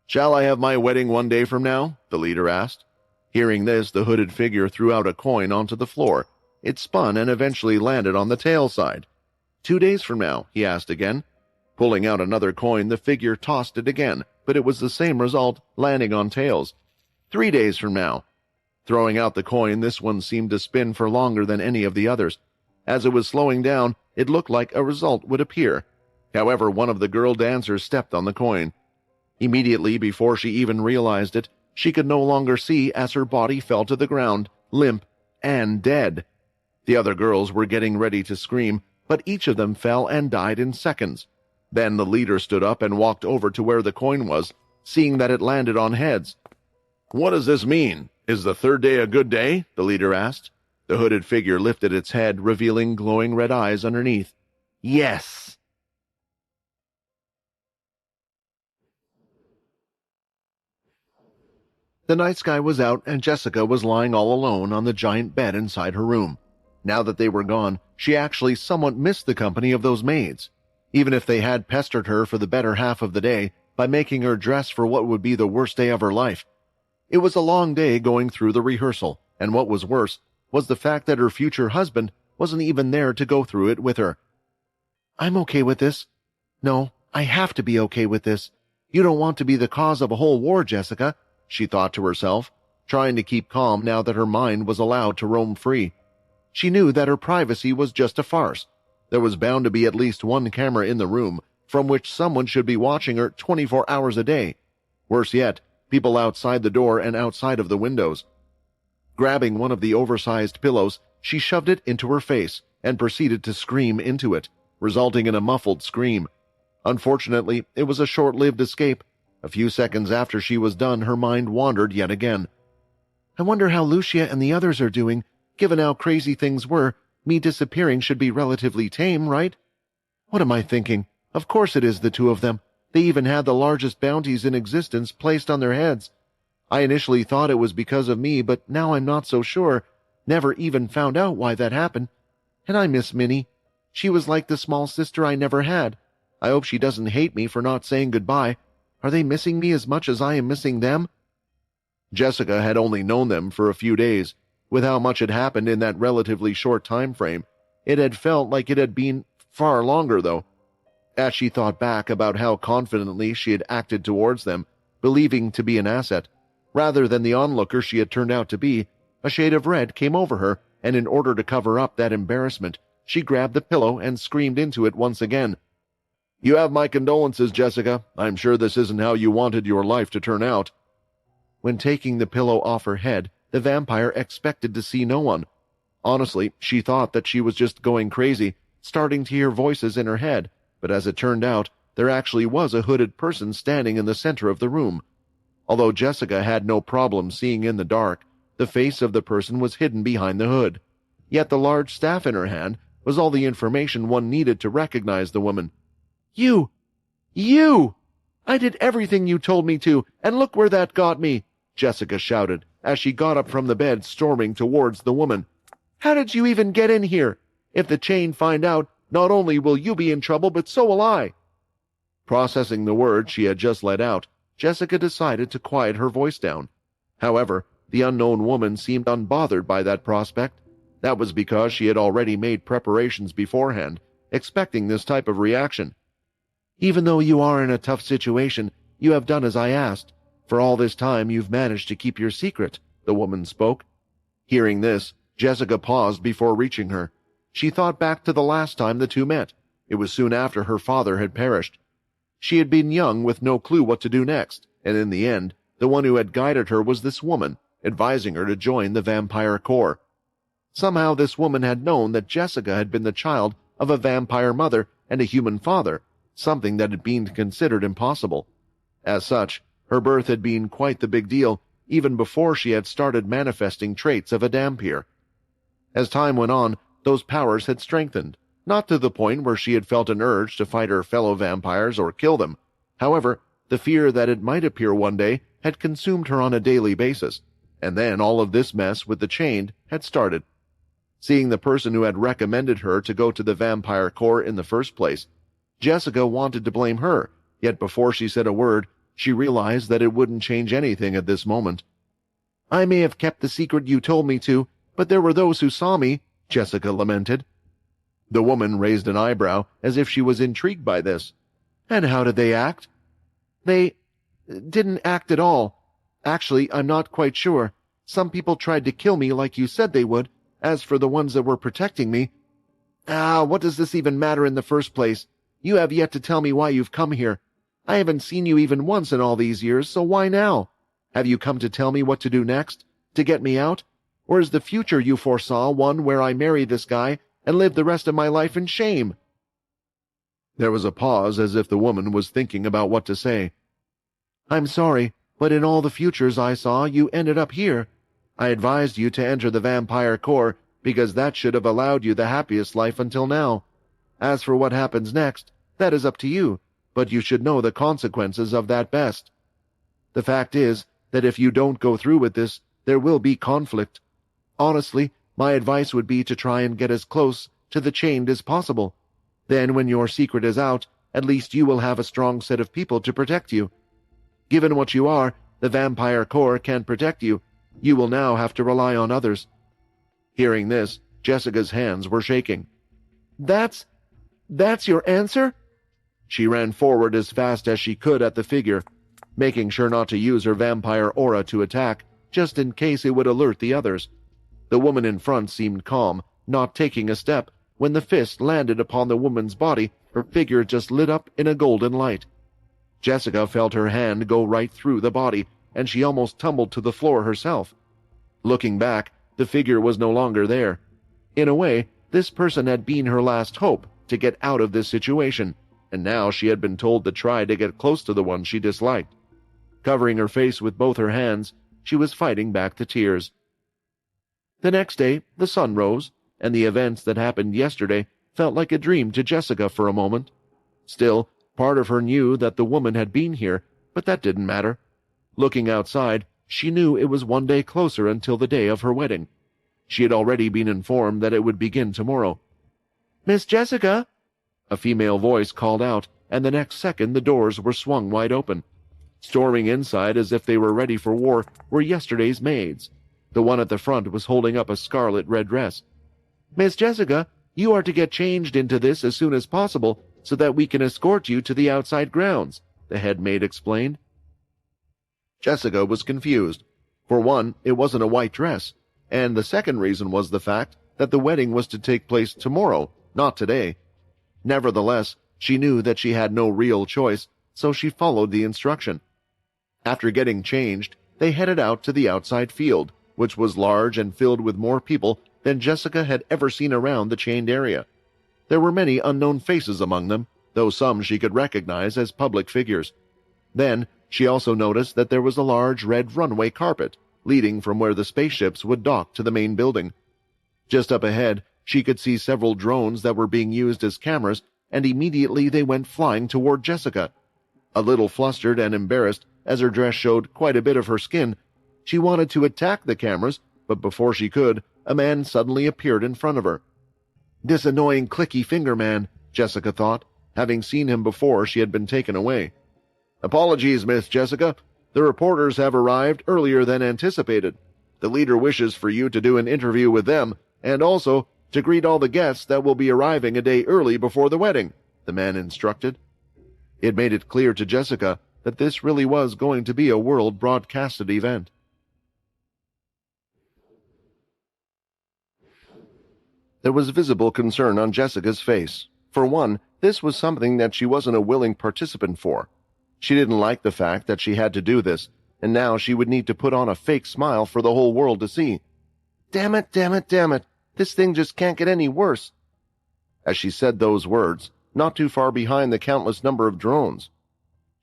"Shall I have my wedding one day from now?" the leader asked. Hearing this, the hooded figure threw out a coin onto the floor. It spun and eventually landed on the tail side. "2 days from now?" he asked again. Pulling out another coin, the figure tossed it again, but it was the same result, landing on tails. "3 days from now?" Throwing out the coin, this one seemed to spin for longer than any of the others. As it was slowing down, it looked like a result would appear. However, one of the girl dancers stepped on the coin. Immediately, before she even realized it, she could no longer see as her body fell to the ground, limp and dead. The other girls were getting ready to scream, but each of them fell and died in seconds. Then the leader stood up and walked over to where the coin was, seeing that it landed on heads. "What does this mean? Is the 3rd day a good day?" the leader asked. The hooded figure lifted its head, revealing glowing red eyes underneath. "Yes!" The night sky was out, and Jessica was lying all alone on the giant bed inside her room. Now that they were gone, she actually somewhat missed the company of those maids. Even if they had pestered her for the better half of the day by making her dress for what would be the worst day of her life. It was a long day going through the rehearsal, and what was worse was the fact that her future husband wasn't even there to go through it with her. "I'm okay with this. No, I have to be okay with this. You don't want to be the cause of a whole war, Jessica," she thought to herself, trying to keep calm now that her mind was allowed to roam free. She knew that her privacy was just a farce. There was bound to be at least one camera in the room from which someone should be watching her 24 hours a day. Worse yet, people outside the door and outside of the windows. Grabbing one of the oversized pillows, she shoved it into her face and proceeded to scream into it, resulting in a muffled scream. Unfortunately, it was a short-lived escape. A few seconds after she was done, her mind wandered yet again. "I wonder how Lucia and the others are doing. Given how crazy things were, me disappearing should be relatively tame, right? What am I thinking? Of course it is the two of them. They even had the largest bounties in existence placed on their heads. I initially thought it was because of me, but now I'm not so sure. Never even found out why that happened. And I miss Minnie. She was like the small sister I never had. I hope she doesn't hate me for not saying goodbye. Are they missing me as much as I am missing them?" Jessica had only known them for a few days. With how much had happened in that relatively short time frame, it had felt like it had been far longer, though. As she thought back about how confidently she had acted towards them, believing to be an asset, rather than the onlooker she had turned out to be, a shade of red came over her, and in order to cover up that embarrassment, she grabbed the pillow and screamed into it once again. "You have my condolences, Jessica. I'm sure this isn't how you wanted your life to turn out." When taking the pillow off her head, the vampire expected to see no one. Honestly, she thought that she was just going crazy, starting to hear voices in her head, but as it turned out, there actually was a hooded person standing in the center of the room. Although Jessica had no problem seeing in the dark, the face of the person was hidden behind the hood. Yet the large staff in her hand was all the information one needed to recognize the woman. You! You! I did everything you told me to, and look where that got me!" Jessica shouted as she got up from the bed, storming towards the woman. "How did you even get in here? If the chain find out, not only will you be in trouble, but so will I." Processing the words she had just let out, Jessica decided to quiet her voice down. However, the unknown woman seemed unbothered by that prospect. That was because she had already made preparations beforehand, expecting this type of reaction. "Even though you are in a tough situation, you have done as I asked. For all this time you've managed to keep your secret," the woman spoke. Hearing this, Jessica paused before reaching her. She thought back to the last time the two met. It was soon after her father had perished. She had been young with no clue what to do next, and in the end, the one who had guided her was this woman, advising her to join the Vampire Corps. Somehow this woman had known that Jessica had been the child of a vampire mother and a human father, something that had been considered impossible. As such, her birth had been quite the big deal, even before she had started manifesting traits of a dhampir. As time went on, those powers had strengthened, not to the point where she had felt an urge to fight her fellow vampires or kill them. However, the fear that it might appear one day had consumed her on a daily basis, and then all of this mess with the chained had started. Seeing the person who had recommended her to go to the Vampire Corps in the first place, Jessica wanted to blame her, yet before she said a word, she realized that it wouldn't change anything at this moment. "I may have kept the secret you told me to, but there were those who saw me," Jessica lamented. The woman raised an eyebrow as if she was intrigued by this. "And how did they act?" "They didn't act at all. Actually, I'm not quite sure. Some people tried to kill me like you said they would. As for the ones that were protecting me—" What does this even matter in the first place? You have yet to tell me why you've come here. I haven't seen you even once in all these years, so why now? Have you come to tell me what to do next? To get me out? Or is the future you foresaw one where I marry this guy and live the rest of my life in shame?" There was a pause as if the woman was thinking about what to say. "I'm sorry, but in all the futures I saw, you ended up here. I advised you to enter the Vampire Corps because that should have allowed you the happiest life until now. As for what happens next, that is up to you, but you should know the consequences of that best. The fact is that if you don't go through with this, there will be conflict. Honestly, my advice would be to try and get as close to the chained as possible. Then when your secret is out, at least you will have a strong set of people to protect you. Given what you are, the Vampire Corps can't protect you. You will now have to rely on others." Hearing this, Jessica's hands were shaking. That's your answer?" She ran forward as fast as she could at the figure, making sure not to use her vampire aura to attack, just in case it would alert the others. The woman in front seemed calm, not taking a step. When the fist landed upon the woman's body, her figure just lit up in a golden light. Jessica felt her hand go right through the body, and she almost tumbled to the floor herself. Looking back, the figure was no longer there. In a way, this person had been her last hope to get out of this situation, and now she had been told to try to get close to the one she disliked. Covering her face with both her hands, she was fighting back the tears. The next day, the sun rose, and the events that happened yesterday felt like a dream to Jessica for a moment. Still, part of her knew that the woman had been here, but that didn't matter. Looking outside, she knew it was one day closer until the day of her wedding. She had already been informed that it would begin tomorrow. "Miss Jessica!" A female voice called out, and the next second the doors were swung wide open. Storming inside as if they were ready for war were yesterday's maids. The one at the front was holding up a scarlet red dress. "Miss Jessica, you are to get changed into this as soon as possible so that we can escort you to the outside grounds," the head maid explained. Jessica was confused. For one, it wasn't a white dress, and the second reason was the fact that the wedding was to take place tomorrow, not today. Nevertheless, she knew that she had no real choice, so she followed the instruction. After getting changed, they headed out to the outside field, which was large and filled with more people than Jessica had ever seen around the chained area. There were many unknown faces among them, though some she could recognize as public figures. Then, she also noticed that there was a large red runway carpet, leading from where the spaceships would dock to the main building. Just up ahead, she could see several drones that were being used as cameras, and immediately they went flying toward Jessica. A little flustered and embarrassed, as her dress showed quite a bit of her skin, she wanted to attack the cameras, but before she could, a man suddenly appeared in front of her. This annoying clicky finger man, Jessica thought. Having seen him before, she had been taken away. Apologies, Miss Jessica. The reporters have arrived earlier than anticipated. The leader wishes for you to do an interview with them, and also to greet all the guests that will be arriving a day early before the wedding, the man instructed. It made it clear to Jessica that this really was going to be a world-broadcasted event. There was visible concern on Jessica's face. For one, this was something that she wasn't a willing participant for. She didn't like the fact that she had to do this, and now she would need to put on a fake smile for the whole world to see. Damn it, damn it, damn it. This thing just can't get any worse. As she said those words, not too far behind the countless number of drones,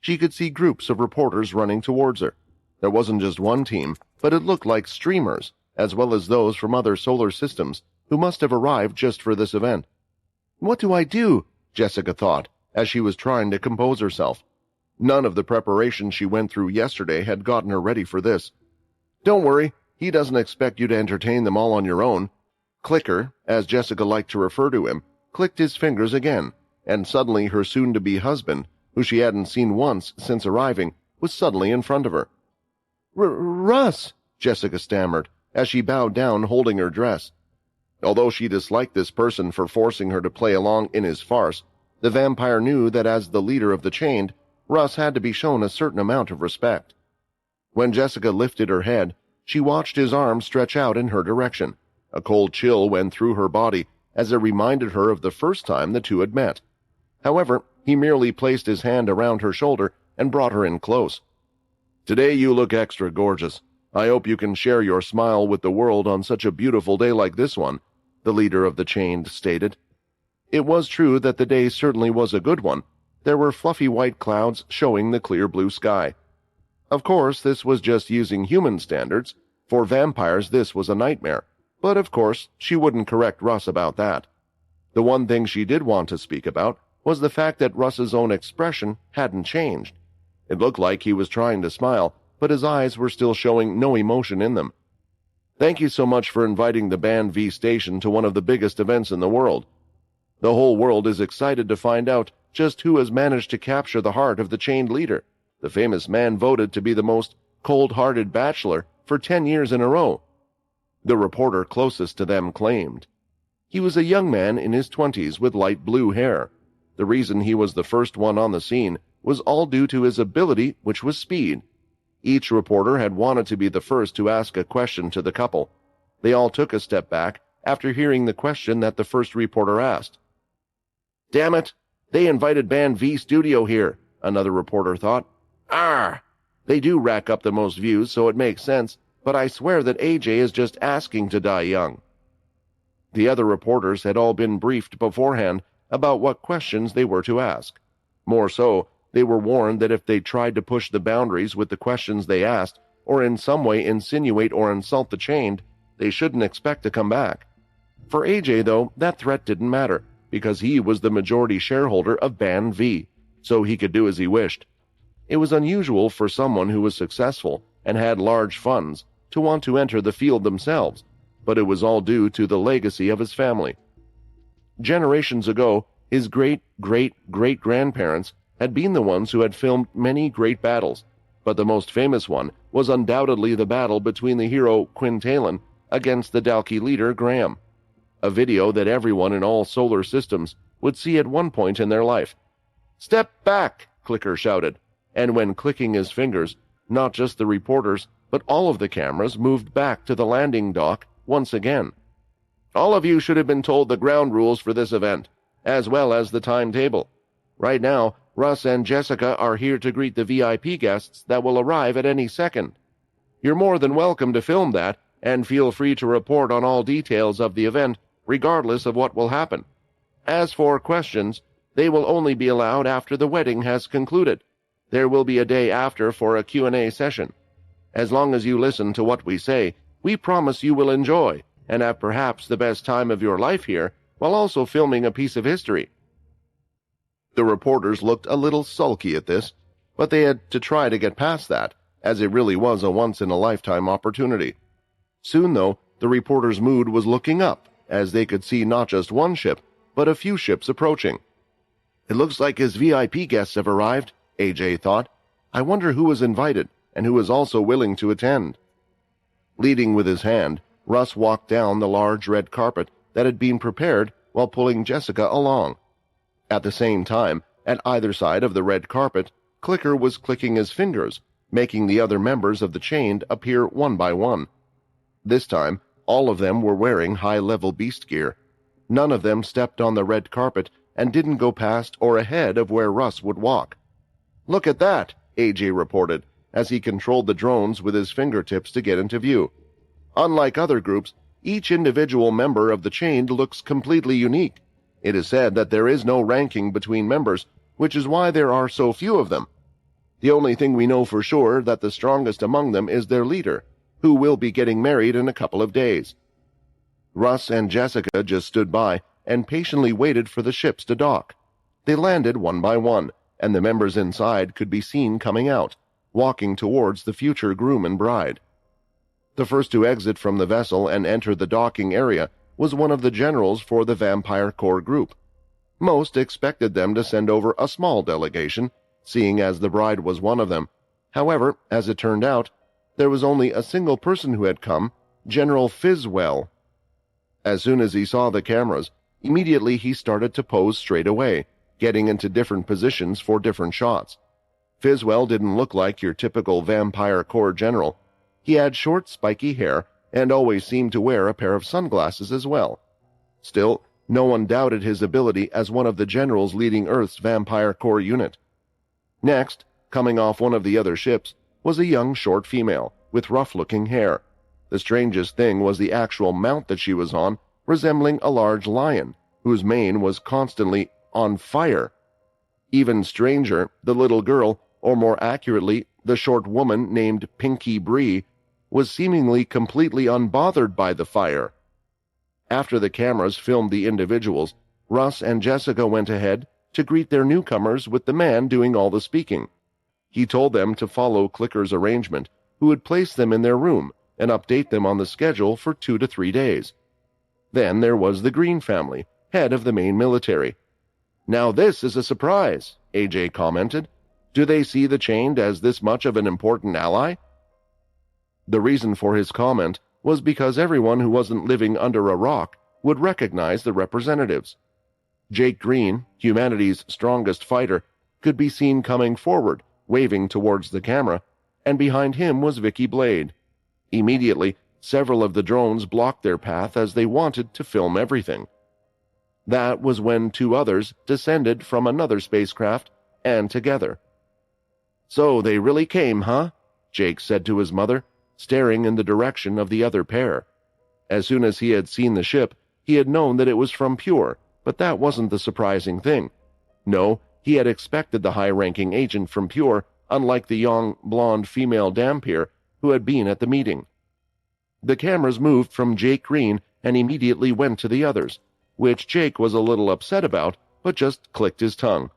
she could see groups of reporters running towards her. There wasn't just one team, but it looked like streamers, as well as those from other solar systems, who must have arrived just for this event. What do I do? Jessica thought, as she was trying to compose herself. None of the preparation she went through yesterday had gotten her ready for this. Don't worry, he doesn't expect you to entertain them all on your own. Clicker, as Jessica liked to refer to him, clicked his fingers again, and suddenly her soon-to-be husband, who she hadn't seen once since arriving, was suddenly in front of her. Russ, Jessica stammered, as she bowed down holding her dress. Although she disliked this person for forcing her to play along in his farce, the vampire knew that as the leader of the Chained, Russ had to be shown a certain amount of respect. When Jessica lifted her head, she watched his arm stretch out in her direction. A cold chill went through her body as it reminded her of the first time the two had met. However, he merely placed his hand around her shoulder and brought her in close. Today you look extra gorgeous. I hope you can share your smile with the world on such a beautiful day like this one, the leader of the Chained stated. It was true that the day certainly was a good one. There were fluffy white clouds showing the clear blue sky. Of course, this was just using human standards. For vampires, this was a nightmare. But of course, she wouldn't correct Russ about that. The one thing she did want to speak about was the fact that Russ's own expression hadn't changed. It looked like he was trying to smile, but his eyes were still showing no emotion in them. Thank you so much for inviting the Band V station to one of the biggest events in the world. The whole world is excited to find out just who has managed to capture the heart of the Chained leader, the famous man voted to be the most cold-hearted bachelor for 10 years in a row. The reporter closest to them claimed. He was a young man in his 20s with light blue hair. The reason he was the first one on the scene was all due to his ability, which was speed. Each reporter had wanted to be the first to ask a question to the couple. They all took a step back after hearing the question that the first reporter asked. Damn it! They invited Band V Studio here, another reporter thought. They do rack up the most views, so it makes sense, but I swear that AJ is just asking to die young. The other reporters had all been briefed beforehand about what questions they were to ask. More so, they were warned that if they tried to push the boundaries with the questions they asked, or in some way insinuate or insult the Chained, they shouldn't expect to come back. For AJ, though, that threat didn't matter, because he was the majority shareholder of Band V, so he could do as he wished. It was unusual for someone who was successful and had large funds to want to enter the field themselves, but it was all due to the legacy of his family. Generations ago, his great-great-great-grandparents had been the ones who had filmed many great battles, but the most famous one was undoubtedly the battle between the hero Quintalon against the Dalki leader Graham, a video that everyone in all solar systems would see at one point in their life. "Step back!" Clicker shouted, and when clicking his fingers, not just the reporters, but all of the cameras moved back to the landing dock once again. All of you should have been told the ground rules for this event, as well as the timetable. Right now, Russ and Jessica are here to greet the VIP guests that will arrive at any second. You're more than welcome to film that, and feel free to report on all details of the event, regardless of what will happen. As for questions, they will only be allowed after the wedding has concluded. There will be a day after for a Q&A session. As long as you listen to what we say, we promise you will enjoy and have perhaps the best time of your life here, while also filming a piece of history. The reporters looked a little sulky at this, but they had to try to get past that, as it really was a once-in-a-lifetime opportunity. Soon, though, the reporters' mood was looking up, as they could see not just one ship, but a few ships approaching. "It looks like his VIP guests have arrived," AJ thought. "I wonder who was invited, and who is also willing to attend." Leading with his hand, Russ walked down the large red carpet that had been prepared while pulling Jessica along. At the same time, at either side of the red carpet, Clicker was clicking his fingers, making the other members of the chain appear one by one. This time, all of them were wearing high-level beast gear. None of them stepped on the red carpet and didn't go past or ahead of where Russ would walk. "Look at that," AJ reported, as he controlled the drones with his fingertips to get into view. "Unlike other groups, each individual member of the chain looks completely unique. It is said that there is no ranking between members, which is why there are so few of them. The only thing we know for sure that the strongest among them is their leader, who will be getting married in a couple of days." Russ and Jessica just stood by and patiently waited for the ships to dock. They landed one by one, and the members inside could be seen coming out, walking towards the future groom and bride. The first to exit from the vessel and enter the docking area was one of the generals for the Vampire Corps group. Most expected them to send over a small delegation, seeing as the bride was one of them. However, as it turned out, there was only a single person who had come, General Fizzwell. As soon as he saw the cameras, immediately he started to pose straight away, getting into different positions for different shots. Fizzwell didn't look like your typical Vampire Corps general. He had short, spiky hair and always seemed to wear a pair of sunglasses as well. Still, no one doubted his ability as one of the generals leading Earth's Vampire Corps unit. Next, coming off one of the other ships, was a young short female with rough-looking hair. The strangest thing was the actual mount that she was on, resembling a large lion, whose mane was constantly on fire. Even stranger, the little girl, or more accurately, the short woman named Pinky Bree, was seemingly completely unbothered by the fire. After the cameras filmed the individuals, Russ and Jessica went ahead to greet their newcomers with the man doing all the speaking. He told them to follow Clicker's arrangement, who would place them in their room and update them on the schedule for 2 to 3 days. Then there was the Green family, head of the main military. "Now this is a surprise," AJ commented. "Do they see the Chained as this much of an important ally?" The reason for his comment was because everyone who wasn't living under a rock would recognize the representatives. Jake Green, humanity's strongest fighter, could be seen coming forward, waving towards the camera, and behind him was Vicky Blade. Immediately, several of the drones blocked their path as they wanted to film everything. That was when 2 others descended from another spacecraft, and together. "So they really came, huh?" Jake said to his mother, staring in the direction of the other pair. As soon as he had seen the ship, he had known that it was from Pure, but that wasn't the surprising thing. No, he had expected the high-ranking agent from Pure, unlike the young, blonde female Dampier who had been at the meeting. The cameras moved from Jake Green and immediately went to the others, which Jake was a little upset about, but just clicked his tongue.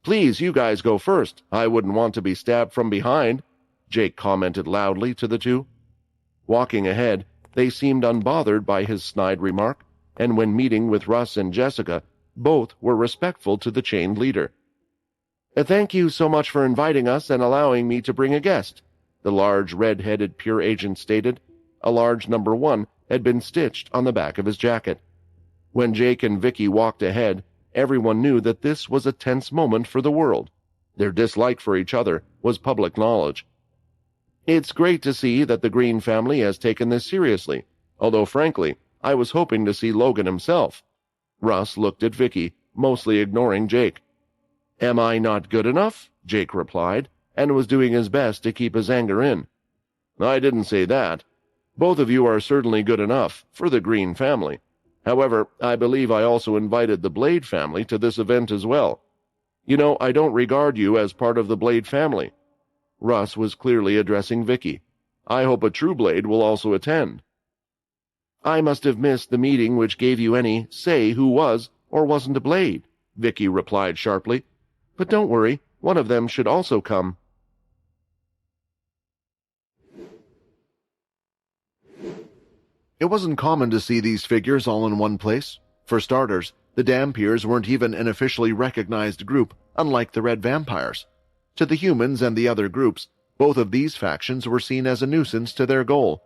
"Please, you guys go first. I wouldn't want to be stabbed from behind," Jake commented loudly to the 2. Walking ahead, they seemed unbothered by his snide remark, and when meeting with Russ and Jessica, both were respectful to the chained leader. "Thank you so much for inviting us and allowing me to bring a guest," the large red-headed Pure agent stated. A large number 1 had been stitched on the back of his jacket. When Jake and Vicky walked ahead, everyone knew that this was a tense moment for the world. Their dislike for each other was public knowledge. "It's great to see that the Green family has taken this seriously, although frankly, I was hoping to see Logan himself." Russ looked at Vicky, mostly ignoring Jake. "Am I not good enough?" Jake replied, and was doing his best to keep his anger in. "I didn't say that. Both of you are certainly good enough for the Green family. However, I believe I also invited the Blade family to this event as well. You know, I don't regard you as part of the Blade family." Russ was clearly addressing Vicky. "I hope a true Blade will also attend." "I must have missed the meeting which gave you any say who was or wasn't a Blade," Vicky replied sharply. But don't worry, one of them should also come. It wasn't common to see these figures all in one place. For starters, the Dampiers weren't even an officially recognized group, unlike the Red Vampires. To the humans and the other groups, both of these factions were seen as a nuisance to their goal.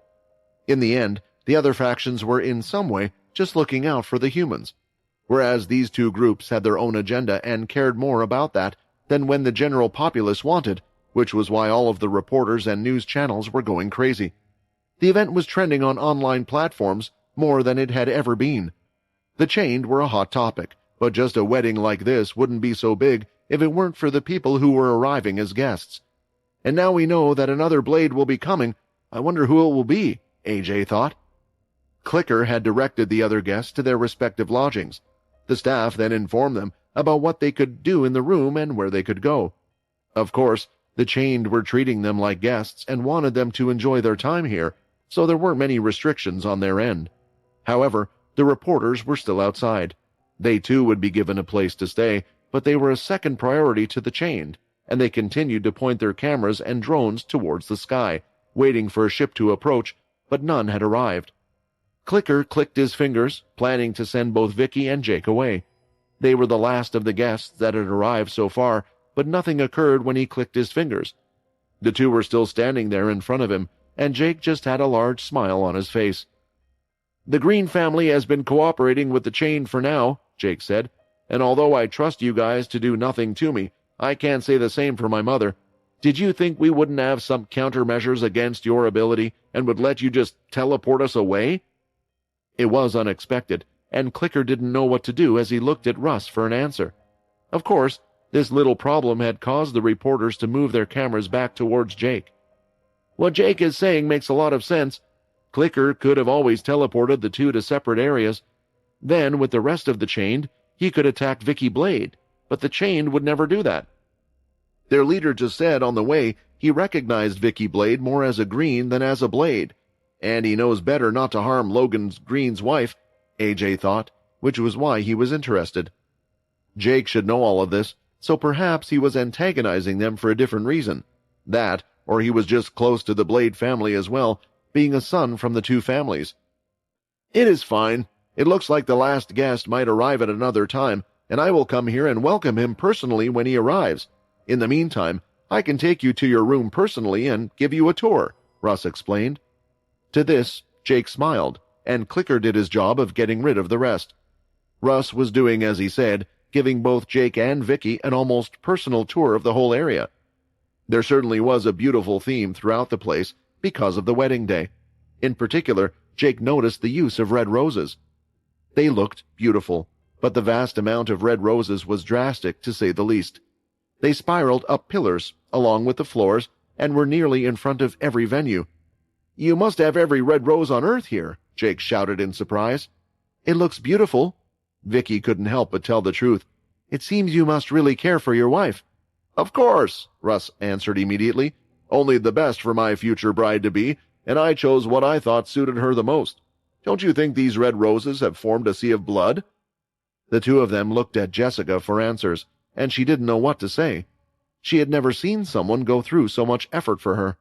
In the end, the other factions were in some way just looking out for the humans, whereas these two groups had their own agenda and cared more about that than when the general populace wanted, which was why all of the reporters and news channels were going crazy. The event was trending on online platforms more than it had ever been. The Chained were a hot topic, but just a wedding like this wouldn't be so big if it weren't for the people who were arriving as guests. And now we know that another Blade will be coming. I wonder who it will be, AJ thought. Clicker had directed the other guests to their respective lodgings. The staff then informed them about what they could do in the room and where they could go. Of course, the Chained were treating them like guests and wanted them to enjoy their time here, so there weren't many restrictions on their end. However, the reporters were still outside. They too would be given a place to stay, but they were a second priority to the Chained, and they continued to point their cameras and drones towards the sky, waiting for a ship to approach, but none had arrived. Clicker clicked his fingers, planning to send both Vicky and Jake away. They were the last of the guests that had arrived so far, but nothing occurred when he clicked his fingers. The two were still standing there in front of him, and Jake just had a large smile on his face. "The Green family has been cooperating with the Chained for now," Jake said, "and although I trust you guys to do nothing to me, I can't say the same for my mother. Did you think we wouldn't have some countermeasures against your ability and would let you just teleport us away?" It was unexpected, and Clicker didn't know what to do as he looked at Russ for an answer. Of course, this little problem had caused the reporters to move their cameras back towards Jake. "What Jake is saying makes a lot of sense. Clicker could have always teleported the two to separate areas. Then, with the rest of the Chained, he could attack Vicky Blade, but the Chained would never do that. Their leader just said on the way he recognized Vicky Blade more as a Green than as a Blade, and he knows better not to harm Logan's Green's wife," AJ thought, which was why he was interested. Jake should know all of this, so perhaps he was antagonizing them for a different reason. That, or he was just close to the Blade family as well, being a son from the two families. "It is fine. It looks like the last guest might arrive at another time, and I will come here and welcome him personally when he arrives. In the meantime, I can take you to your room personally and give you a tour," Russ explained. To this, Jake smiled, and Clicker did his job of getting rid of the rest. Russ was doing as he said, giving both Jake and Vicky an almost personal tour of the whole area. There certainly was a beautiful theme throughout the place because of the wedding day. In particular, Jake noticed the use of red roses. They looked beautiful, but the vast amount of red roses was drastic to say the least. They spiraled up pillars, along with the floors, and were nearly in front of every venue. "You must have every red rose on earth here," Jake shouted in surprise. "It looks beautiful." Vicky couldn't help but tell the truth. "It seems you must really care for your wife." "Of course," Russ answered immediately. "Only the best for my future bride-to-be, and I chose what I thought suited her the most. Don't you think these red roses have formed a sea of blood?" The two of them looked at Jessica for answers, and she didn't know what to say. She had never seen someone go through so much effort for her.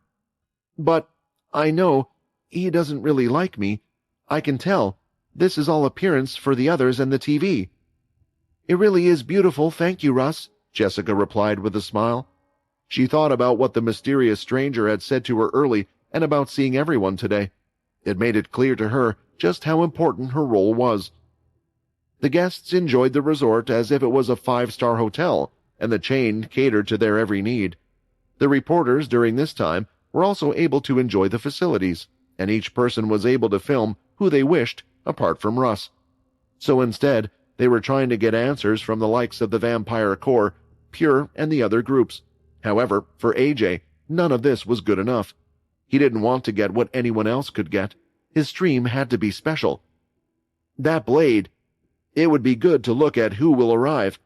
"But I know he doesn't really like me. I can tell. This is all appearance for the others and the TV." "It really is beautiful, thank you, Russ," Jessica replied with a smile. She thought about what the mysterious stranger had said to her early and about seeing everyone today. It made it clear to her just how important her role was. The guests enjoyed the resort as if it was a 5-star hotel, and the Chained catered to their every need. The reporters during this time were also able to enjoy the facilities, and each person was able to film who they wished, apart from Russ. So instead, they were trying to get answers from the likes of the Vampire Corps, Pure, and the other groups. However, for AJ, none of this was good enough. He didn't want to get what anyone else could get. His stream had to be special. "That Blade. It would be good to look at who will arrive.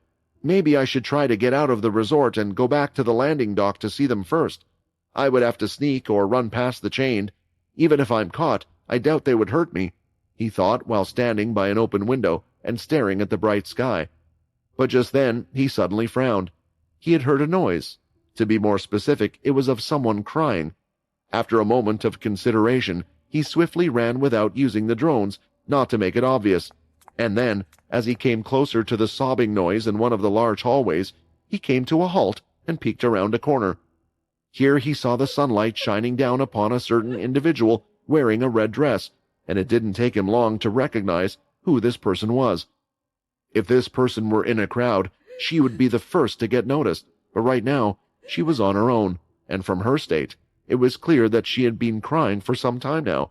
Maybe I should try to get out of the resort and go back to the landing dock to see them first. I would have to sneak or run past the Chained. Even if I'm caught, I doubt they would hurt me," he thought while standing by an open window and staring at the bright sky. But just then, he suddenly frowned. He had heard a noise. To be more specific, it was of someone crying. After a moment of consideration, he swiftly ran without using the drones, not to make it obvious. And then, as he came closer to the sobbing noise in one of the large hallways, he came to a halt and peeked around a corner. Here he saw the sunlight shining down upon a certain individual wearing a red dress, and it didn't take him long to recognize who this person was. If this person were in a crowd, she would be the first to get noticed, but right now, she was on her own, and from her state, it was clear that she had been crying for some time now.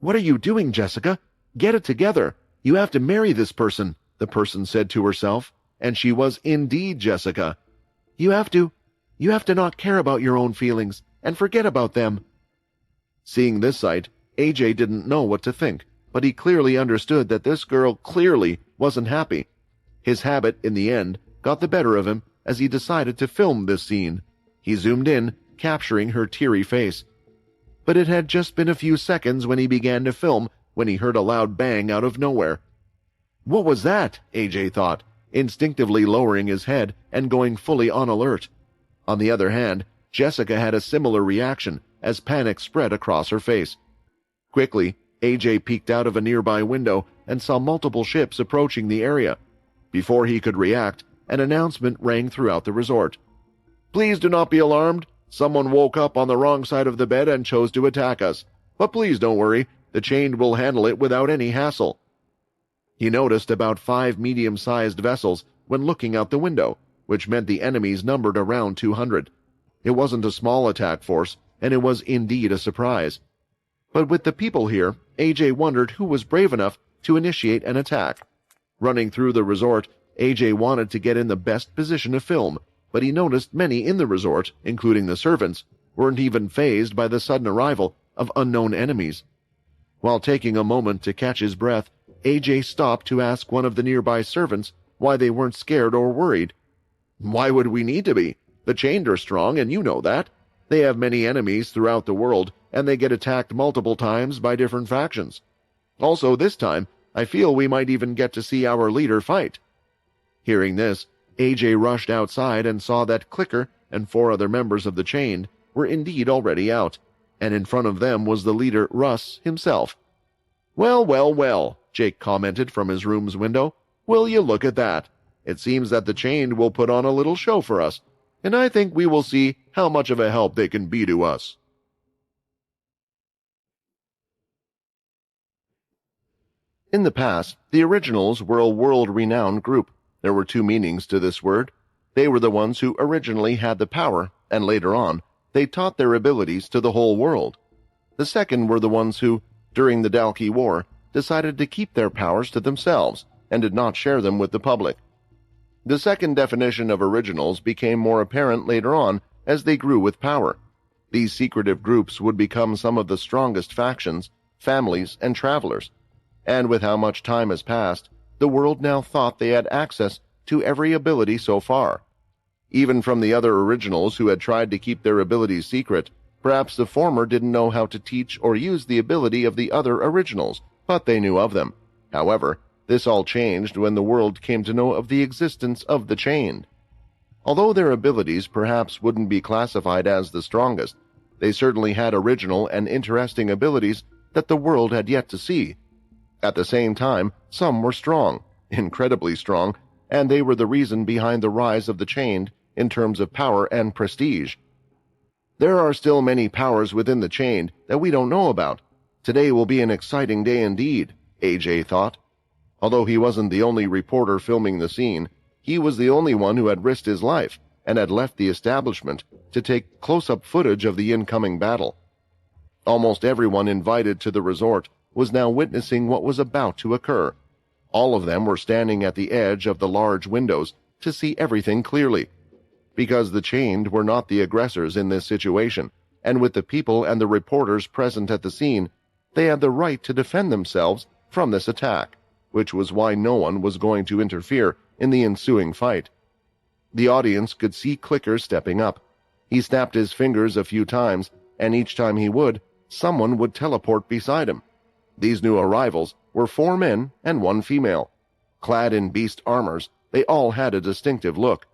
"What are you doing, Jessica? Get it together. You have to marry this person," the person said to herself, and she was indeed Jessica. You have to not care about your own feelings, and forget about them." Seeing this sight, AJ didn't know what to think, but he clearly understood that this girl clearly wasn't happy. His habit, in the end, got the better of him as he decided to film this scene. He zoomed in, capturing her teary face. But it had just been a few seconds when he began to film when he heard a loud bang out of nowhere. What was that? AJ thought, instinctively lowering his head and going fully on alert. On the other hand, Jessica had a similar reaction as panic spread across her face. Quickly, AJ peeked out of a nearby window and saw multiple ships approaching the area. Before he could react, an announcement rang throughout the resort. "Please do not be alarmed. Someone woke up on the wrong side of the bed and chose to attack us. But please don't worry, the chain will handle it without any hassle." He noticed about 5 medium-sized vessels when looking out the window, which meant the enemies numbered around 200. It wasn't a small attack force, and it was indeed a surprise. But with the people here, AJ wondered who was brave enough to initiate an attack. Running through the resort, AJ wanted to get in the best position to film, but he noticed many in the resort, including the servants, weren't even fazed by the sudden arrival of unknown enemies. While taking a moment to catch his breath, AJ stopped to ask one of the nearby servants why they weren't scared or worried. "Why would we need to be? The chained are strong, and you know that. They have many enemies throughout the world, and they get attacked multiple times by different factions. Also, this time, I feel we might even get to see our leader fight." Hearing this, AJ rushed outside and saw that Clicker and 4 other members of the Chained were indeed already out, and in front of them was the leader, Russ, himself. "Well, well, well," Jake commented from his room's window. "Will you look at that? It seems that the Chained will put on a little show for us, and I think we will see how much of a help they can be to us." In the past, the Originals were a world-renowned group. There were 2 meanings to this word. They were the ones who originally had the power, and later on, they taught their abilities to the whole world. The second were the ones who, during the Dalki War, decided to keep their powers to themselves and did not share them with the public. The second definition of Originals became more apparent later on as they grew with power. These secretive groups would become some of the strongest factions, families, and travelers. And with how much time has passed, the world now thought they had access to every ability so far. Even from the other Originals who had tried to keep their abilities secret, perhaps the former didn't know how to teach or use the ability of the other Originals, but they knew of them. However, this all changed when the world came to know of the existence of the Chained. Although their abilities perhaps wouldn't be classified as the strongest, they certainly had original and interesting abilities that the world had yet to see. At the same time, some were strong, incredibly strong, and they were the reason behind the rise of the Chained in terms of power and prestige. There are still many powers within the Chained that we don't know about. Today will be an exciting day indeed, AJ thought. Although he wasn't the only reporter filming the scene, he was the only one who had risked his life and had left the establishment to take close-up footage of the incoming battle. Almost everyone invited to the resort was now witnessing what was about to occur. All of them were standing at the edge of the large windows to see everything clearly. Because the Chained were not the aggressors in this situation, and with the people and the reporters present at the scene, they had the right to defend themselves from this attack, which was why no one was going to interfere in the ensuing fight. The audience could see Clicker stepping up. He snapped his fingers a few times, and each time he would, someone would teleport beside him. These new arrivals were 4 men and 1 female. Clad in beast armors, They all had a distinctive look.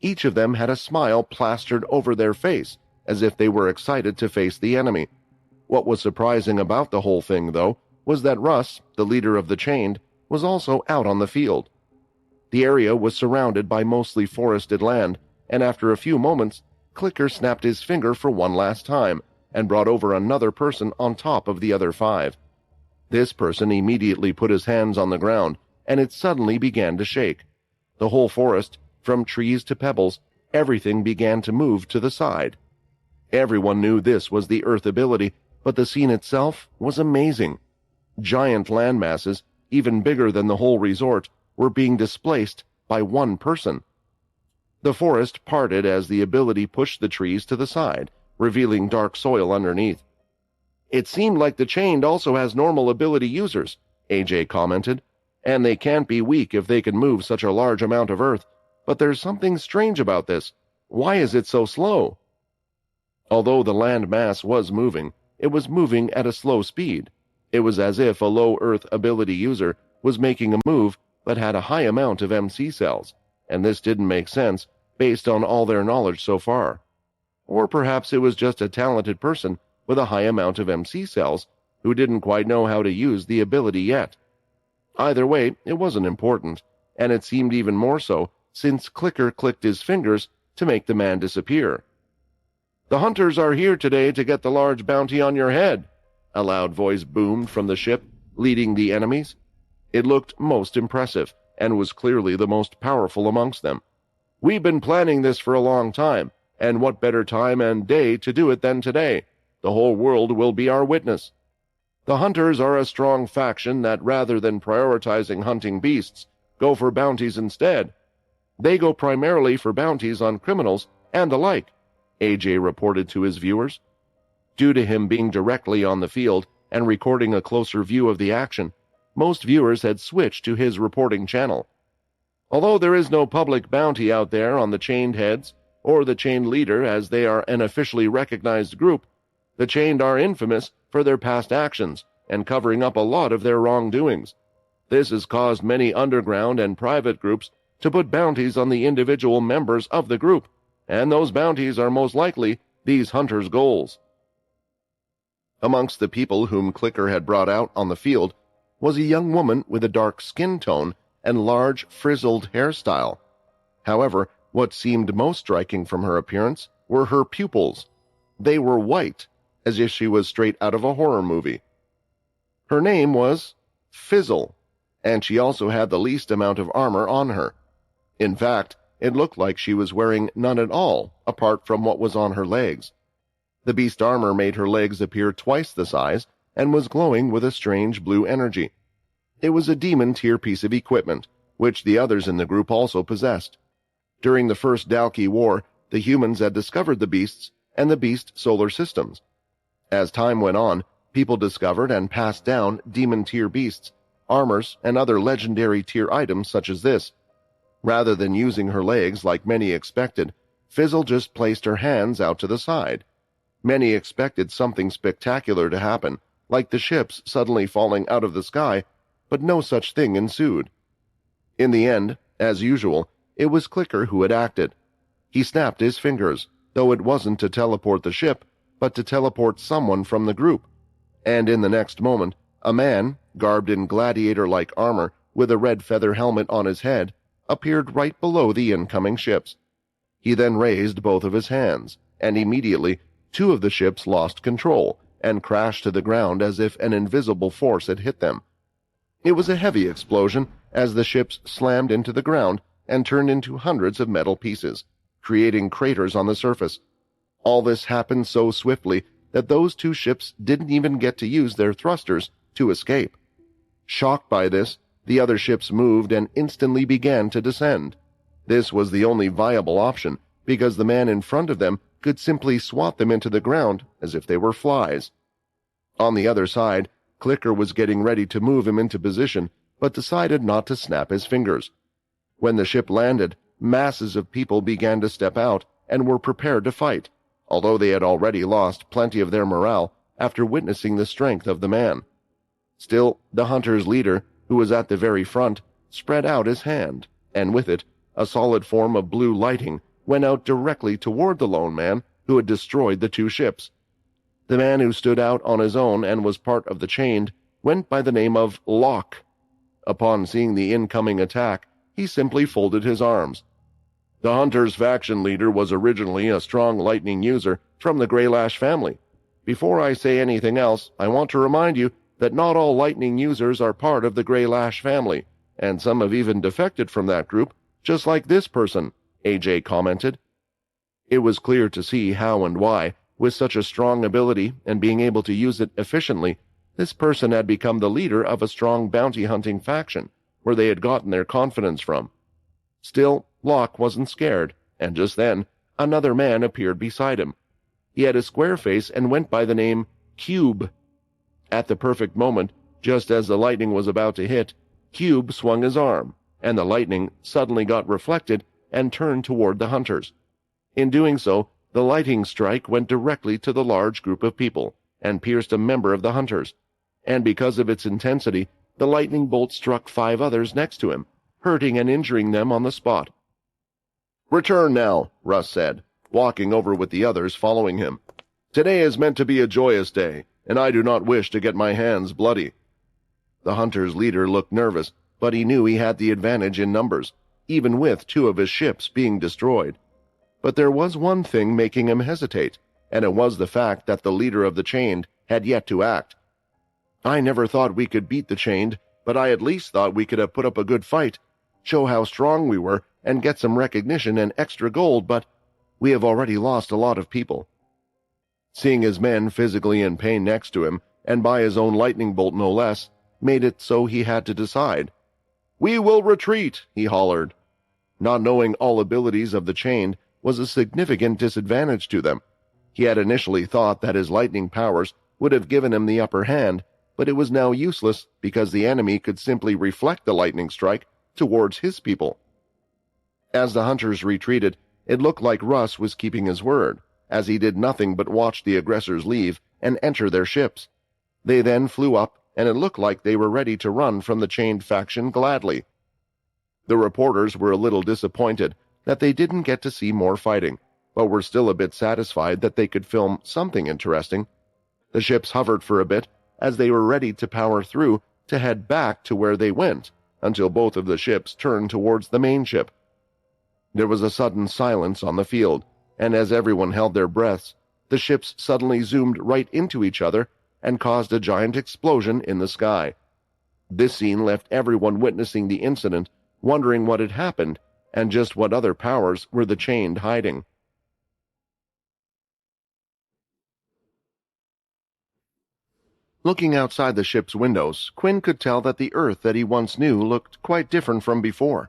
Each of them had a smile plastered over their face, as if they were excited to face the enemy. What was surprising about the whole thing, though, was that Russ, the leader of the Chained, was also out on the field. The area was surrounded by mostly forested land, and after a few moments, Clicker snapped his finger for one last time and brought over another person on top of the other 5. This person immediately put his hands on the ground, and it suddenly began to shake. The whole forest, from trees to pebbles, everything began to move to the side. Everyone knew this was the Earth ability, but the scene itself was amazing. Giant land masses, even bigger than the whole resort, were being displaced by one person. The forest parted as the ability pushed the trees to the side, revealing dark soil underneath. "It seemed like the Chained also has normal ability users," AJ commented, "and they can't be weak if they can move such a large amount of earth. But there's something strange about this. Why is it so slow?" Although the land mass was moving, it was moving at a slow speed. It was as if a low Earth ability user was making a move but had a high amount of MC cells, and this didn't make sense based on all their knowledge so far. Or perhaps it was just a talented person with a high amount of MC cells who didn't quite know how to use the ability yet. Either way, it wasn't important, and it seemed even more so since Clicker clicked his fingers to make the man disappear. "The hunters are here today to get the large bounty on your head," a loud voice boomed from the ship, leading the enemies. It looked most impressive, and was clearly the most powerful amongst them. "We've been planning this for a long time, and what better time and day to do it than today? The whole world will be our witness. The hunters are a strong faction that, rather than prioritizing hunting beasts, go for bounties instead. They go primarily for bounties on criminals and the like," AJ reported to his viewers. Due to him being directly on the field and recording a closer view of the action, most viewers had switched to his reporting channel. Although there is no public bounty out there on the Chained heads or the Chained leader, as they are an officially recognized group, the Chained are infamous for their past actions and covering up a lot of their wrongdoings. This has caused many underground and private groups to put bounties on the individual members of the group, and those bounties are most likely these hunters' goals. Amongst the people whom Clicker had brought out on the field was a young woman with a dark skin tone and large, frizzled hairstyle. However, what seemed most striking from her appearance were her pupils. They were white, as if she was straight out of a horror movie. Her name was Fizzle, and she also had the least amount of armor on her. In fact, it looked like she was wearing none at all, apart from what was on her legs. The beast armor made her legs appear twice the size and was glowing with a strange blue energy. It was a demon-tier piece of equipment, which the others in the group also possessed. During the first Dalki War, the humans had discovered the beasts and the beast solar systems. As time went on, people discovered and passed down demon-tier beasts, armors, and other legendary tier items such as this. Rather than using her legs like many expected, Fizzle just placed her hands out to the side. Many expected something spectacular to happen, like the ships suddenly falling out of the sky, but no such thing ensued. In the end, as usual, it was Clicker who had acted. He snapped his fingers, though it wasn't to teleport the ship, but to teleport someone from the group. And in the next moment, a man, garbed in gladiator-like armor with a red feather helmet on his head, appeared right below the incoming ships. He then raised both of his hands, and immediately 2 of the ships lost control and crashed to the ground as if an invisible force had hit them. It was a heavy explosion as the ships slammed into the ground and turned into hundreds of metal pieces, creating craters on the surface. All this happened so swiftly that those 2 ships didn't even get to use their thrusters to escape. Shocked by this, the other ships moved and instantly began to descend. This was the only viable option, because the man in front of them could simply swat them into the ground as if they were flies. On the other side, Clicker was getting ready to move him into position, but decided not to snap his fingers. When the ship landed, masses of people began to step out and were prepared to fight, although they had already lost plenty of their morale after witnessing the strength of the man. Still, the hunter's leader, who was at the very front, spread out his hand, and with it, a solid form of blue lighting went out directly toward the lone man who had destroyed the two ships. The man who stood out on his own and was part of the chained went by the name of Locke. Upon seeing the incoming attack, he simply folded his arms. The Hunter's faction leader was originally a strong lightning user from the Greylash family. Before I say anything else, I want to remind you that not all lightning users are part of the Greylash family, and some have even defected from that group, just like this person, AJ commented. It was clear to see how and why, with such a strong ability and being able to use it efficiently, this person had become the leader of a strong bounty-hunting faction, where they had gotten their confidence from. Still, Locke wasn't scared, and just then, another man appeared beside him. He had a square face and went by the name Cube. At the perfect moment, just as the lightning was about to hit, Cube swung his arm, and the lightning suddenly got reflected and turned toward the hunters. In doing so, the lightning strike went directly to the large group of people and pierced a member of the hunters, and because of its intensity, the lightning bolt struck 5 others next to him, hurting and injuring them on the spot. "Return now," Russ said, walking over with the others following him. "Today is meant to be a joyous day, and I do not wish to get my hands bloody." The hunter's leader looked nervous, but he knew he had the advantage in numbers, even with 2 of his ships being destroyed. But there was one thing making him hesitate, and it was the fact that the leader of the Chained had yet to act. "I never thought we could beat the Chained, but I at least thought we could have put up a good fight, show how strong we were, and get some recognition and extra gold, but we have already lost a lot of people." Seeing his men physically in pain next to him, and by his own lightning bolt no less, made it so he had to decide. "We will retreat," he hollered. Not knowing all abilities of the Chained was a significant disadvantage to them. He had initially thought that his lightning powers would have given him the upper hand, but it was now useless because the enemy could simply reflect the lightning strike towards his people. As the hunters retreated, it looked like Russ was keeping his word, as he did nothing but watch the aggressors leave and enter their ships. They then flew up, and it looked like they were ready to run from the Chained faction gladly. The reporters were a little disappointed that they didn't get to see more fighting, but were still a bit satisfied that they could film something interesting. The ships hovered for a bit as they were ready to power through to head back to where they went, until both of the ships turned towards the main ship. There was a sudden silence on the field, and as everyone held their breaths, the ships suddenly zoomed right into each other and caused a giant explosion in the sky. This scene left everyone witnessing the incident wondering what had happened and just what other powers were the Chained hiding. Looking outside the ship's windows, Quinn could tell that the Earth that he once knew looked quite different from before.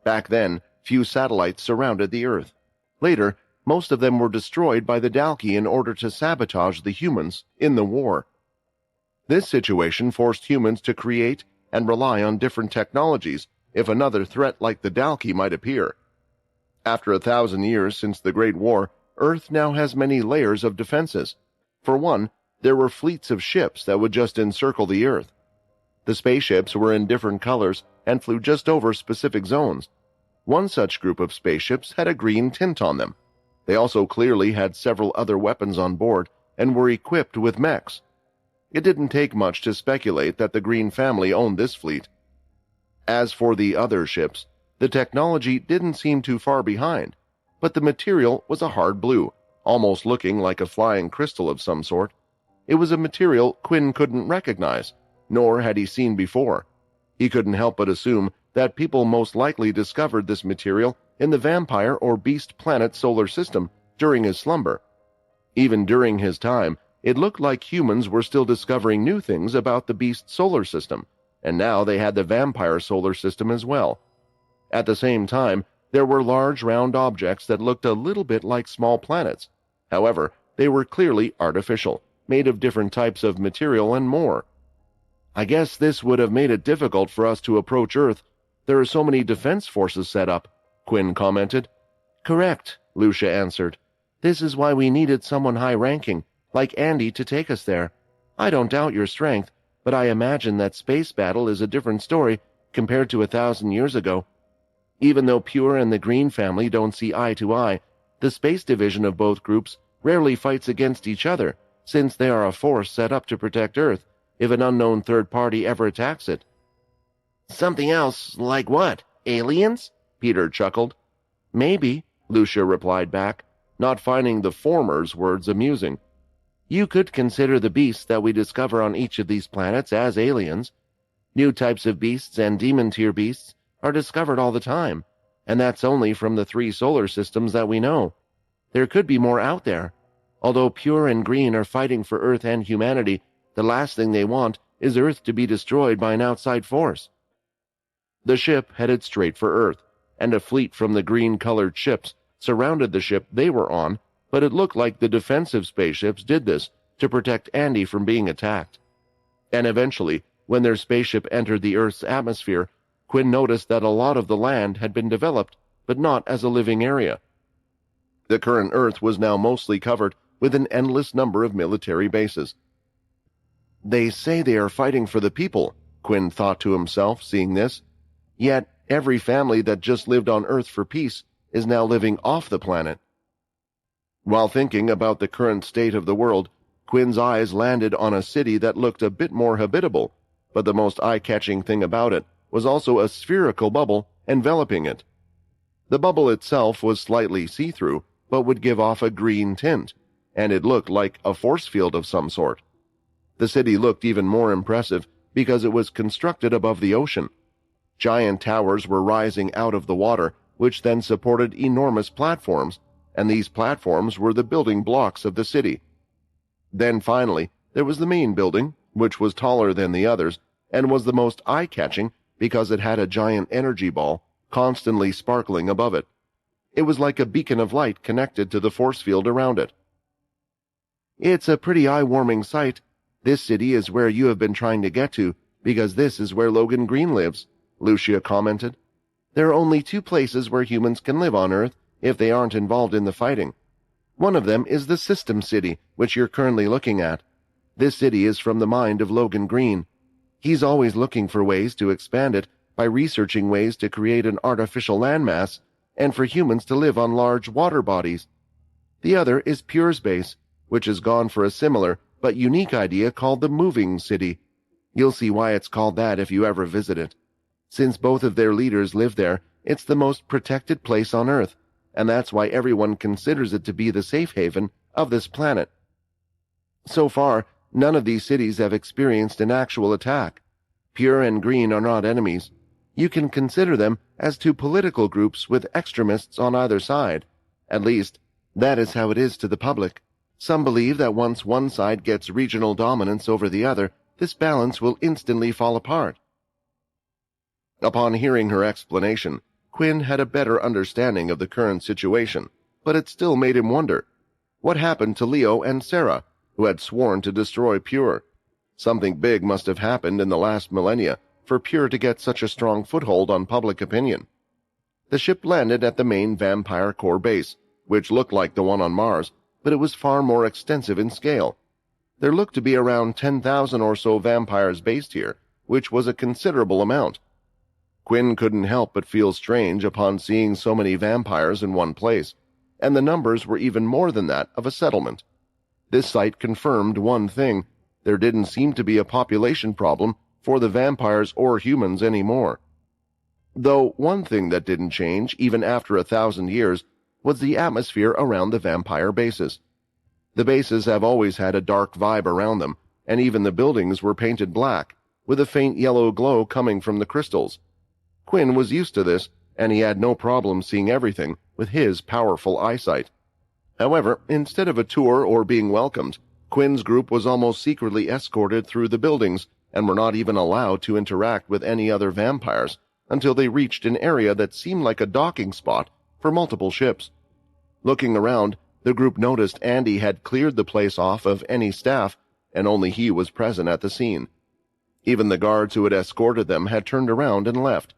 Back then, few satellites surrounded the Earth. Later, most of them were destroyed by the Dalki in order to sabotage the humans in the war. This situation forced humans to create and rely on different technologies if another threat like the Dalki might appear. After 1,000 years since the Great War, Earth now has many layers of defenses. For one, there were fleets of ships that would just encircle the Earth. The spaceships were in different colors and flew just over specific zones. One such group of spaceships had a green tint on them. They also clearly had several other weapons on board and were equipped with mechs. It didn't take much to speculate that the Green family owned this fleet. As for the other ships, the technology didn't seem too far behind, but the material was a hard blue, almost looking like a flying crystal of some sort. It was a material Quinn couldn't recognize, nor had he seen before. He couldn't help but assume that people most likely discovered this material in the vampire or beast planet solar system during his slumber. Even during his time, it looked like humans were still discovering new things about the beast solar system, and now they had the vampire solar system as well. At the same time, there were large round objects that looked a little bit like small planets. However, they were clearly artificial, made of different types of material and more. "I guess this would have made it difficult for us to approach Earth. There are so many defense forces set up," Quinn commented. "Correct," Lucia answered. "This is why we needed someone high-ranking, like Andy, to take us there. I don't doubt your strength, but I imagine that space battle is a different story compared to 1,000 years ago." Even though Pure and the Green family don't see eye to eye, the space division of both groups rarely fights against each other, since they are a force set up to protect Earth if an unknown third party ever attacks it. Something else, like what? Aliens? Peter chuckled. Maybe, Lucia replied back, not finding the former's words amusing. You could consider the beasts that we discover on each of these planets as aliens. New types of beasts and demon-tier beasts are discovered all the time, and that's only from the 3 solar systems that we know. There could be more out there. Although Pure and Green are fighting for Earth and humanity, the last thing they want is Earth to be destroyed by an outside force. The ship headed straight for Earth, and a fleet from the green-colored ships surrounded the ship they were on, but it looked like the defensive spaceships did this to protect Andy from being attacked. And eventually, when their spaceship entered the Earth's atmosphere, Quinn noticed that a lot of the land had been developed, but not as a living area. The current Earth was now mostly covered with an endless number of military bases. They say they are fighting for the people, Quinn thought to himself, seeing this. Yet, every family that just lived on Earth for peace is now living off the planet. While thinking about the current state of the world, Quinn's eyes landed on a city that looked a bit more habitable, but the most eye-catching thing about it was also a spherical bubble enveloping it. The bubble itself was slightly see-through, but would give off a green tint, and it looked like a force field of some sort. The city looked even more impressive because it was constructed above the ocean. Giant towers were rising out of the water, which then supported enormous platforms, and these platforms were the building blocks of the city. Then finally, there was the main building, which was taller than the others, and was the most eye-catching because it had a giant energy ball constantly sparkling above it. It was like a beacon of light connected to the force field around it. It's a pretty eye-warming sight. This city is where you have been trying to get to, because this is where Logan Green lives, Lucia commented. There are only 2 places where humans can live on Earth if they aren't involved in the fighting. One of them is the System City, which you're currently looking at. This city is from the mind of Logan Green. He's always looking for ways to expand it by researching ways to create an artificial landmass and for humans to live on large water bodies. The other is Pure's base, which has gone for a similar but unique idea called the Moving City. You'll see why it's called that if you ever visit it. Since both of their leaders live there, it's the most protected place on Earth, and that's why everyone considers it to be the safe haven of this planet. So far, none of these cities have experienced an actual attack. Pure and Green are not enemies. You can consider them as 2 political groups with extremists on either side. At least, that is how it is to the public. Some believe that once one side gets regional dominance over the other, this balance will instantly fall apart. Upon hearing her explanation, Quinn had a better understanding of the current situation, but it still made him wonder. What happened to Leo and Sarah, who had sworn to destroy Pure? Something big must have happened in the last millennia for Pure to get such a strong foothold on public opinion. The ship landed at the main Vampire Core base, which looked like the one on Mars, but it was far more extensive in scale. There looked to be around 10,000 or so vampires based here, which was a considerable amount. Quinn couldn't help but feel strange upon seeing so many vampires in one place, and the numbers were even more than that of a settlement. This sight confirmed one thing: there didn't seem to be a population problem for the vampires or humans anymore. Though one thing that didn't change even after 1,000 years was the atmosphere around the vampire bases. The bases have always had a dark vibe around them, and even the buildings were painted black, with a faint yellow glow coming from the crystals. Quinn was used to this, and he had no problem seeing everything with his powerful eyesight. However, instead of a tour or being welcomed, Quinn's group was almost secretly escorted through the buildings and were not even allowed to interact with any other vampires until they reached an area that seemed like a docking spot for multiple ships. Looking around, the group noticed Andy had cleared the place off of any staff, and only he was present at the scene. Even the guards who had escorted them had turned around and left.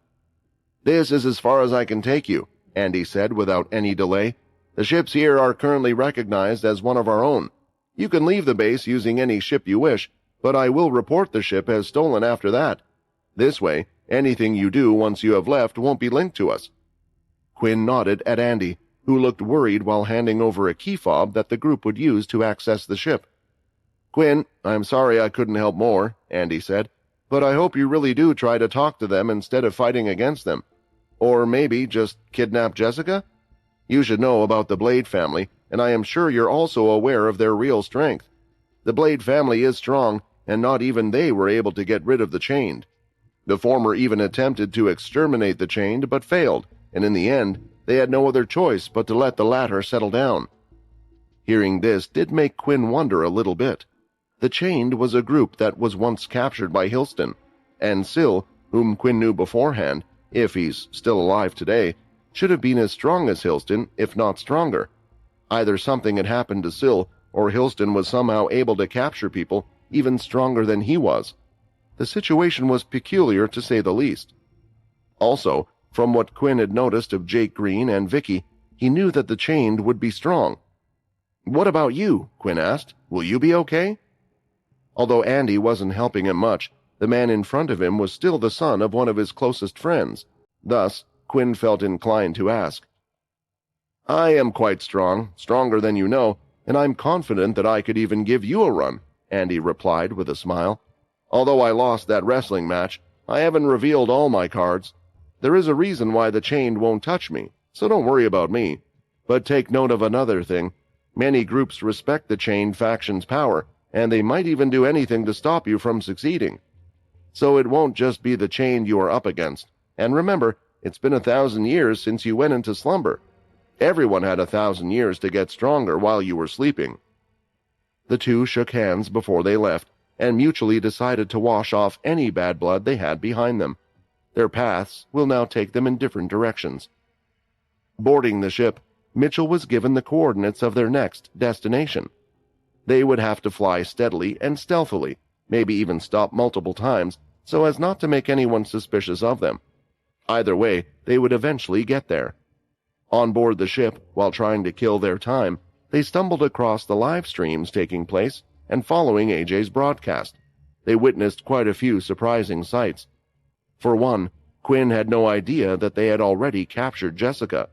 "This is as far as I can take you," Andy said without any delay. "The ships here are currently recognized as one of our own. You can leave the base using any ship you wish, but I will report the ship as stolen after that. This way, anything you do once you have left won't be linked to us. Quinn nodded at Andy, who looked worried while handing over a key fob that the group would use to access the ship. Quinn, I'm sorry I couldn't help more, Andy said, but I hope you really do try to talk to them instead of fighting against them. Or maybe just kidnap Jessica? You should know about the Blade family, and I am sure you're also aware of their real strength. The Blade family is strong, and not even they were able to get rid of the Chained. The former even attempted to exterminate the Chained, but failed, and in the end, they had no other choice but to let the latter settle down. Hearing this did make Quinn wonder a little bit. The Chained was a group that was once captured by Hilston, and Syl, whom Quinn knew beforehand, if he's still alive today, should have been as strong as Hilston, if not stronger. Either something had happened to Syl, or Hilston was somehow able to capture people even stronger than he was. The situation was peculiar, to say the least. Also, from what Quinn had noticed of Jake Green and Vicky, he knew that the Chained would be strong. "What about you?" Quinn asked. "Will you be okay?" Although Andy wasn't helping him much, the man in front of him was still the son of one of his closest friends. Thus, Quinn felt inclined to ask. "I am quite strong, stronger than you know, and I'm confident that I could even give you a run," Andy replied with a smile. "Although I lost that wrestling match, I haven't revealed all my cards. There is a reason why the Chained won't touch me, so don't worry about me. But take note of another thing. Many groups respect the Chained faction's power, and they might even do anything to stop you from succeeding. So it won't just be the Chained you are up against. And remember, it's been 1,000 years since you went into slumber. Everyone had 1,000 years to get stronger while you were sleeping." The two shook hands before they left, and mutually decided to wash off any bad blood they had behind them. Their paths will now take them in different directions. Boarding the ship, Mitchell was given the coordinates of their next destination. They would have to fly steadily and stealthily, maybe even stop multiple times, so as not to make anyone suspicious of them. Either way, they would eventually get there. On board the ship, while trying to kill their time, they stumbled across the live streams taking place, and following AJ's broadcast, they witnessed quite a few surprising sights. For one, Quinn had no idea that they had already captured Jessica.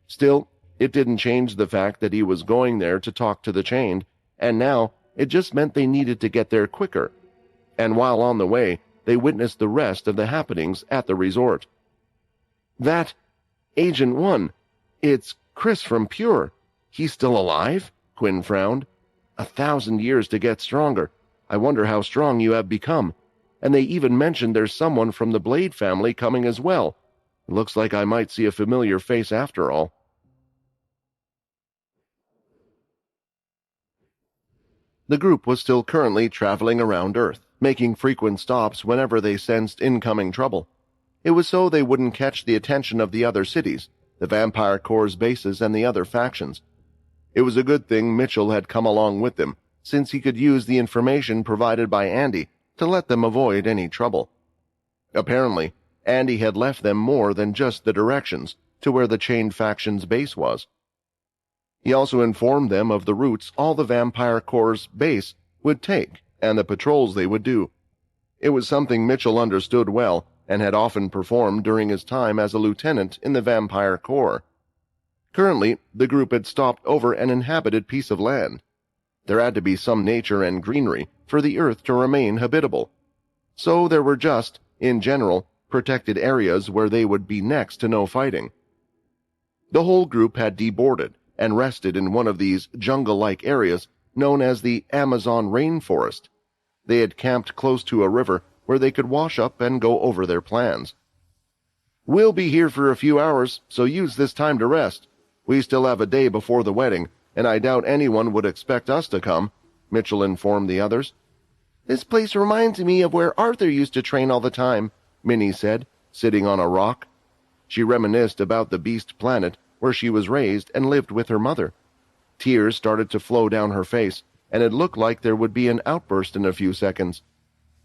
Still, it didn't change the fact that he was going there to talk to the Chained, and now it just meant they needed to get there quicker. And while on the way, they witnessed the rest of the happenings at the resort. "That Agent 1, it's Chris from Pure. He's still alive?" Quinn frowned. 1,000 years to get stronger. I wonder how strong you have become. And they even mentioned there's someone from the Blade family coming as well. It looks like I might see a familiar face after all. The group was still currently traveling around Earth, making frequent stops whenever they sensed incoming trouble. It was so they wouldn't catch the attention of the other cities, the Vampire Corps' bases, and the other factions. It was a good thing Mitchell had come along with them, since he could use the information provided by Andy to let them avoid any trouble. Apparently, Andy had left them more than just the directions to where the Chained faction's base was. He also informed them of the routes all the Vampire Corps' base would take and the patrols they would do. It was something Mitchell understood well and had often performed during his time as a lieutenant in the Vampire Corps. Currently, the group had stopped over an inhabited piece of land. There had to be some nature and greenery for the earth to remain habitable. So there were just, in general, protected areas where they would be next to no fighting. The whole group had deboarded and rested in one of these jungle-like areas known as the Amazon rainforest. They had camped close to a river where they could wash up and go over their plans. "We'll be here for a few hours, so use this time to rest. We still have a day before the wedding, and I doubt anyone would expect us to come," Mitchell informed the others. "This place reminds me of where Arthur used to train all the time," Minnie said, sitting on a rock. She reminisced about the Beast Planet, where she was raised and lived with her mother. Tears started to flow down her face, and it looked like there would be an outburst in a few seconds.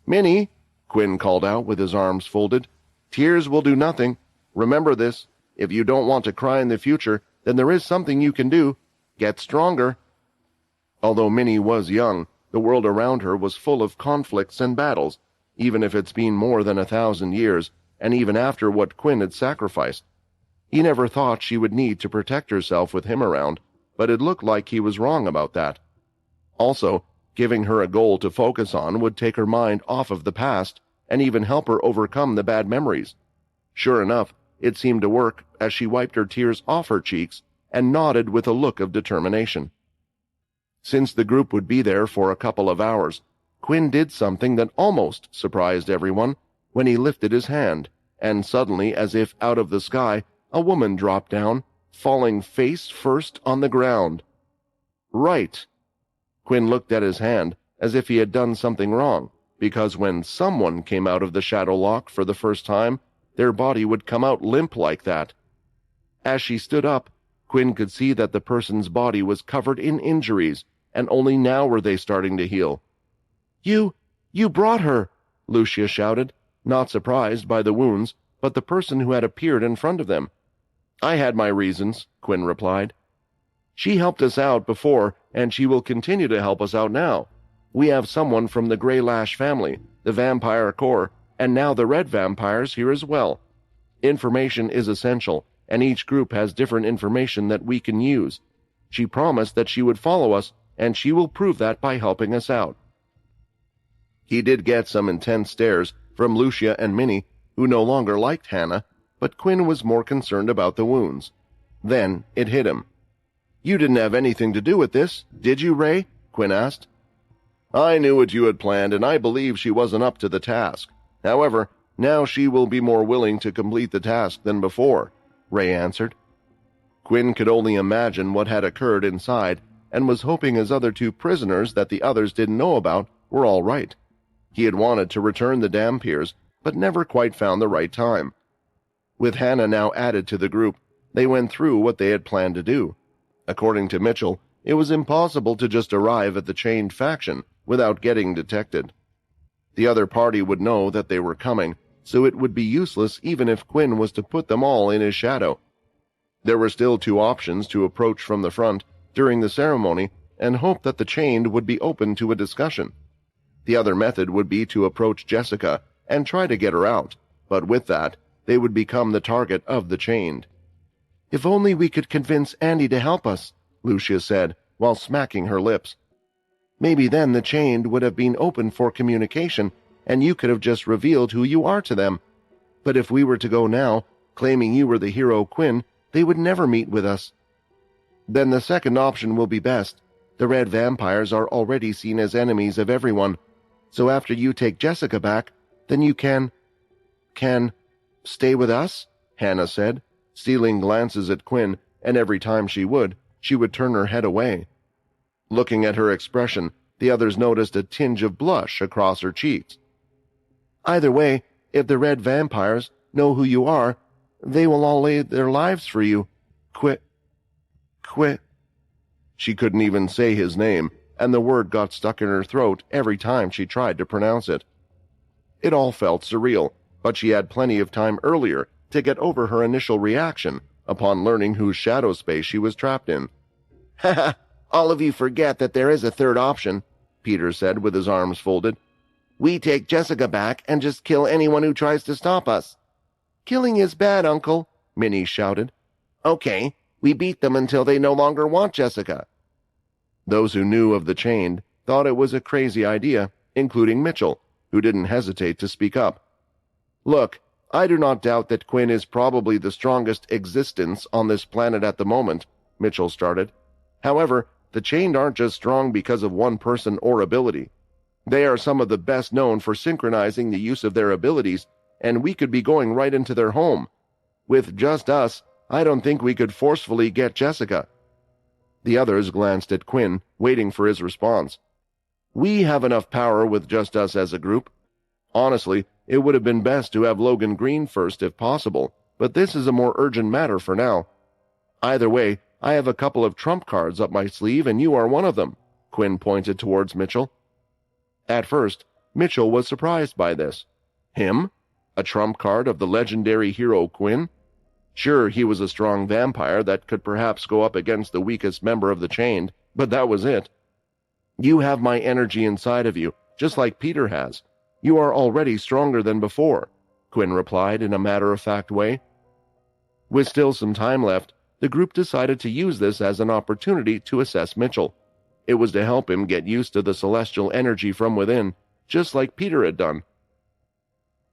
"Minnie," Quinn called out with his arms folded, "tears will do nothing. Remember this. If you don't want to cry in the future, then there is something you can do. Get stronger." Although Minnie was young, the world around her was full of conflicts and battles, even if it's been more than 1,000 years, and even after what Quinn had sacrificed. He never thought she would need to protect herself with him around, but it looked like he was wrong about that. Also, giving her a goal to focus on would take her mind off of the past and even help her overcome the bad memories. Sure enough, it seemed to work as she wiped her tears off her cheeks and nodded with a look of determination. Since the group would be there for a couple of hours, Quinn did something that almost surprised everyone when he lifted his hand, and suddenly, as if out of the sky, a woman dropped down, falling face first on the ground. Right. Quinn looked at his hand as if he had done something wrong, because when someone came out of the shadow lock for the first time, their body would come out limp like that. As she stood up, Quinn could see that the person's body was covered in injuries, and only now were they starting to heal. You brought her!" Lucia shouted, not surprised by the wounds, but the person who had appeared in front of them. "I had my reasons," Quinn replied. "She helped us out before, and she will continue to help us out now. We have someone from the Grey Lash family, the Vampire Corps, and now the Red Vampires here as well. Information is essential, and each group has different information that we can use. She promised that she would follow us, and she will prove that by helping us out." He did get some intense stares from Lucia and Minnie, who no longer liked Hannah, but Quinn was more concerned about the wounds. Then it hit him. "You didn't have anything to do with this, did you, Ray?" Quinn asked. "I knew what you had planned, and I believe she wasn't up to the task. However, now she will be more willing to complete the task than before," Ray answered. Quinn could only imagine what had occurred inside, and was hoping his other two prisoners that the others didn't know about were all right. He had wanted to return the Dampiers, but never quite found the right time. With Hannah now added to the group, they went through what they had planned to do. According to Mitchell, it was impossible to just arrive at the chained faction without getting detected. The other party would know that they were coming, so it would be useless even if Quinn was to put them all in his shadow. There were still two options: to approach from the front during the ceremony and hope that the chained would be open to a discussion. The other method would be to approach Jessica and try to get her out, but with that, they would become the target of the chained. "If only we could convince Andy to help us," Lucia said, while smacking her lips. "Maybe then the chained would have been open for communication, and you could have just revealed who you are to them. But if we were to go now, claiming you were the hero Quinn, they would never meet with us." "Then the second option will be best. The Red Vampires are already seen as enemies of everyone. So after you take Jessica back, then you can stay with us?" Hannah said, stealing glances at Quinn, and every time she would turn her head away. Looking at her expression, the others noticed a tinge of blush across her cheeks. "Either way, if the Red Vampires know who you are, they will all lay their lives for you. Quit. She couldn't even say his name, and the word got stuck in her throat every time she tried to pronounce it. It all felt surreal, but she had plenty of time earlier to get over her initial reaction upon learning whose shadow space she was trapped in. "Haha, all of you forget that there is a third option," Peter said with his arms folded. "We take Jessica back and just kill anyone who tries to stop us." "Killing is bad, Uncle," Minnie shouted. "Okay, we beat them until they no longer want Jessica." Those who knew of the chained thought it was a crazy idea, including Mitchell, who didn't hesitate to speak up. "Look, I do not doubt that Quinn is probably the strongest existence on this planet at the moment," Mitchell started. "However, the chained aren't just strong because of one person or ability. They are some of the best known for synchronizing the use of their abilities, and we could be going right into their home. With just us, I don't think we could forcefully get Jessica." The others glanced at Quinn, waiting for his response. "We have enough power with just us as a group. Honestly, it would have been best to have Logan Green first if possible, but this is a more urgent matter for now. Either way, I have a couple of trump cards up my sleeve, and you are one of them," Quinn pointed towards Mitchell. At first, Mitchell was surprised by this. Him? A trump card of the legendary hero Quinn? Sure, he was a strong vampire that could perhaps go up against the weakest member of the chained, but that was it. "You have my energy inside of you, just like Peter has. You are already stronger than before," Quinn replied in a matter-of-fact way. With still some time left, the group decided to use this as an opportunity to assess Mitchell. It was to help him get used to the celestial energy from within, just like Peter had done.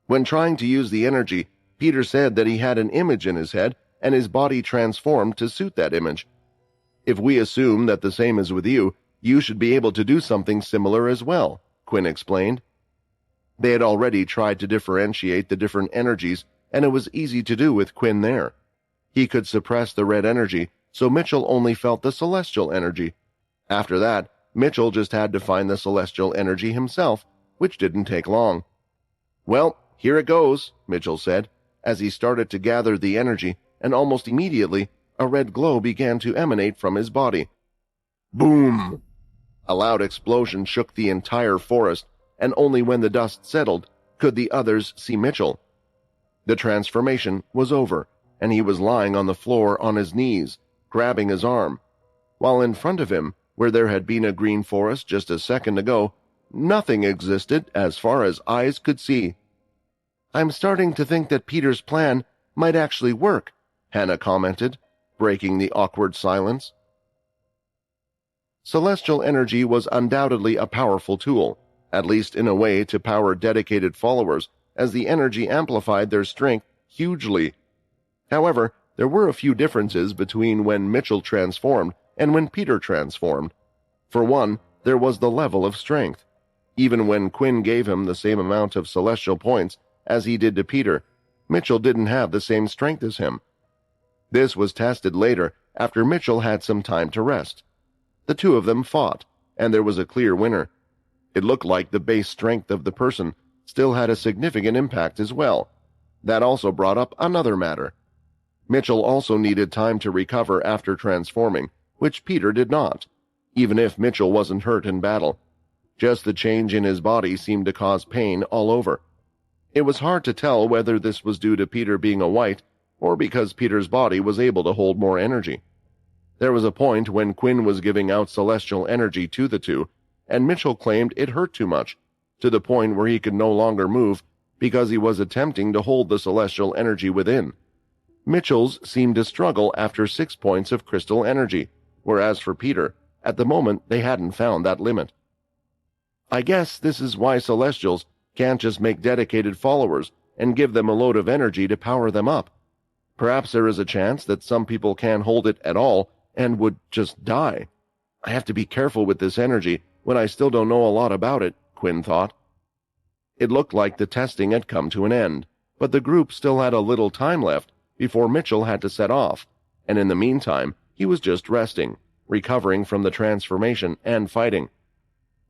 When trying to use the energy, Peter said that he had an image in his head and his body transformed to suit that image. If we assume that the same is with you, you should be able to do something similar as well, Quinn explained. They had already tried to differentiate the different energies, and it was easy to do with Quinn there. He could suppress the red energy, so Mitchell only felt the celestial energy. After that, Mitchell just had to find the celestial energy himself, which didn't take long. "Well, here it goes," Mitchell said, as he started to gather the energy, and almost immediately, a red glow began to emanate from his body. Boom! A loud explosion shook the entire forest, and only when the dust settled could the others see Mitchell. The transformation was over, and he was lying on the floor on his knees, grabbing his arm, while in front of him, where there had been a green forest just a second ago, nothing existed as far as eyes could see. "I'm starting to think that Peter's plan might actually work," Hannah commented, breaking the awkward silence. Celestial energy was undoubtedly a powerful tool, at least in a way to power dedicated followers, as the energy amplified their strength hugely. However, there were a few differences between when Mitchell transformed and when Peter transformed. For one, there was the level of strength. Even when Quinn gave him the same amount of celestial points as he did to Peter, Mitchell didn't have the same strength as him. This was tested later after Mitchell had some time to rest. The two of them fought, and there was a clear winner. It looked like the base strength of the person still had a significant impact as well. That also brought up another matter. Mitchell also needed time to recover after transforming, which Peter did not, even if Mitchell wasn't hurt in battle. Just the change in his body seemed to cause pain all over. It was hard to tell whether this was due to Peter being a white or because Peter's body was able to hold more energy. There was a point when Quinn was giving out celestial energy to the two, and Mitchell claimed it hurt too much, to the point where he could no longer move because he was attempting to hold the celestial energy within. Mitchell's seemed to struggle after 6 points of crystal energy, whereas for Peter, at the moment they hadn't found that limit. I guess this is why Celestials can't just make dedicated followers and give them a load of energy to power them up. Perhaps there is a chance that some people can't hold it at all and would just die. I have to be careful with this energy when I still don't know a lot about it, Quinn thought. It looked like the testing had come to an end, but the group still had a little time left before Mitchell had to set off, and in the meantime, he was just resting, recovering from the transformation and fighting.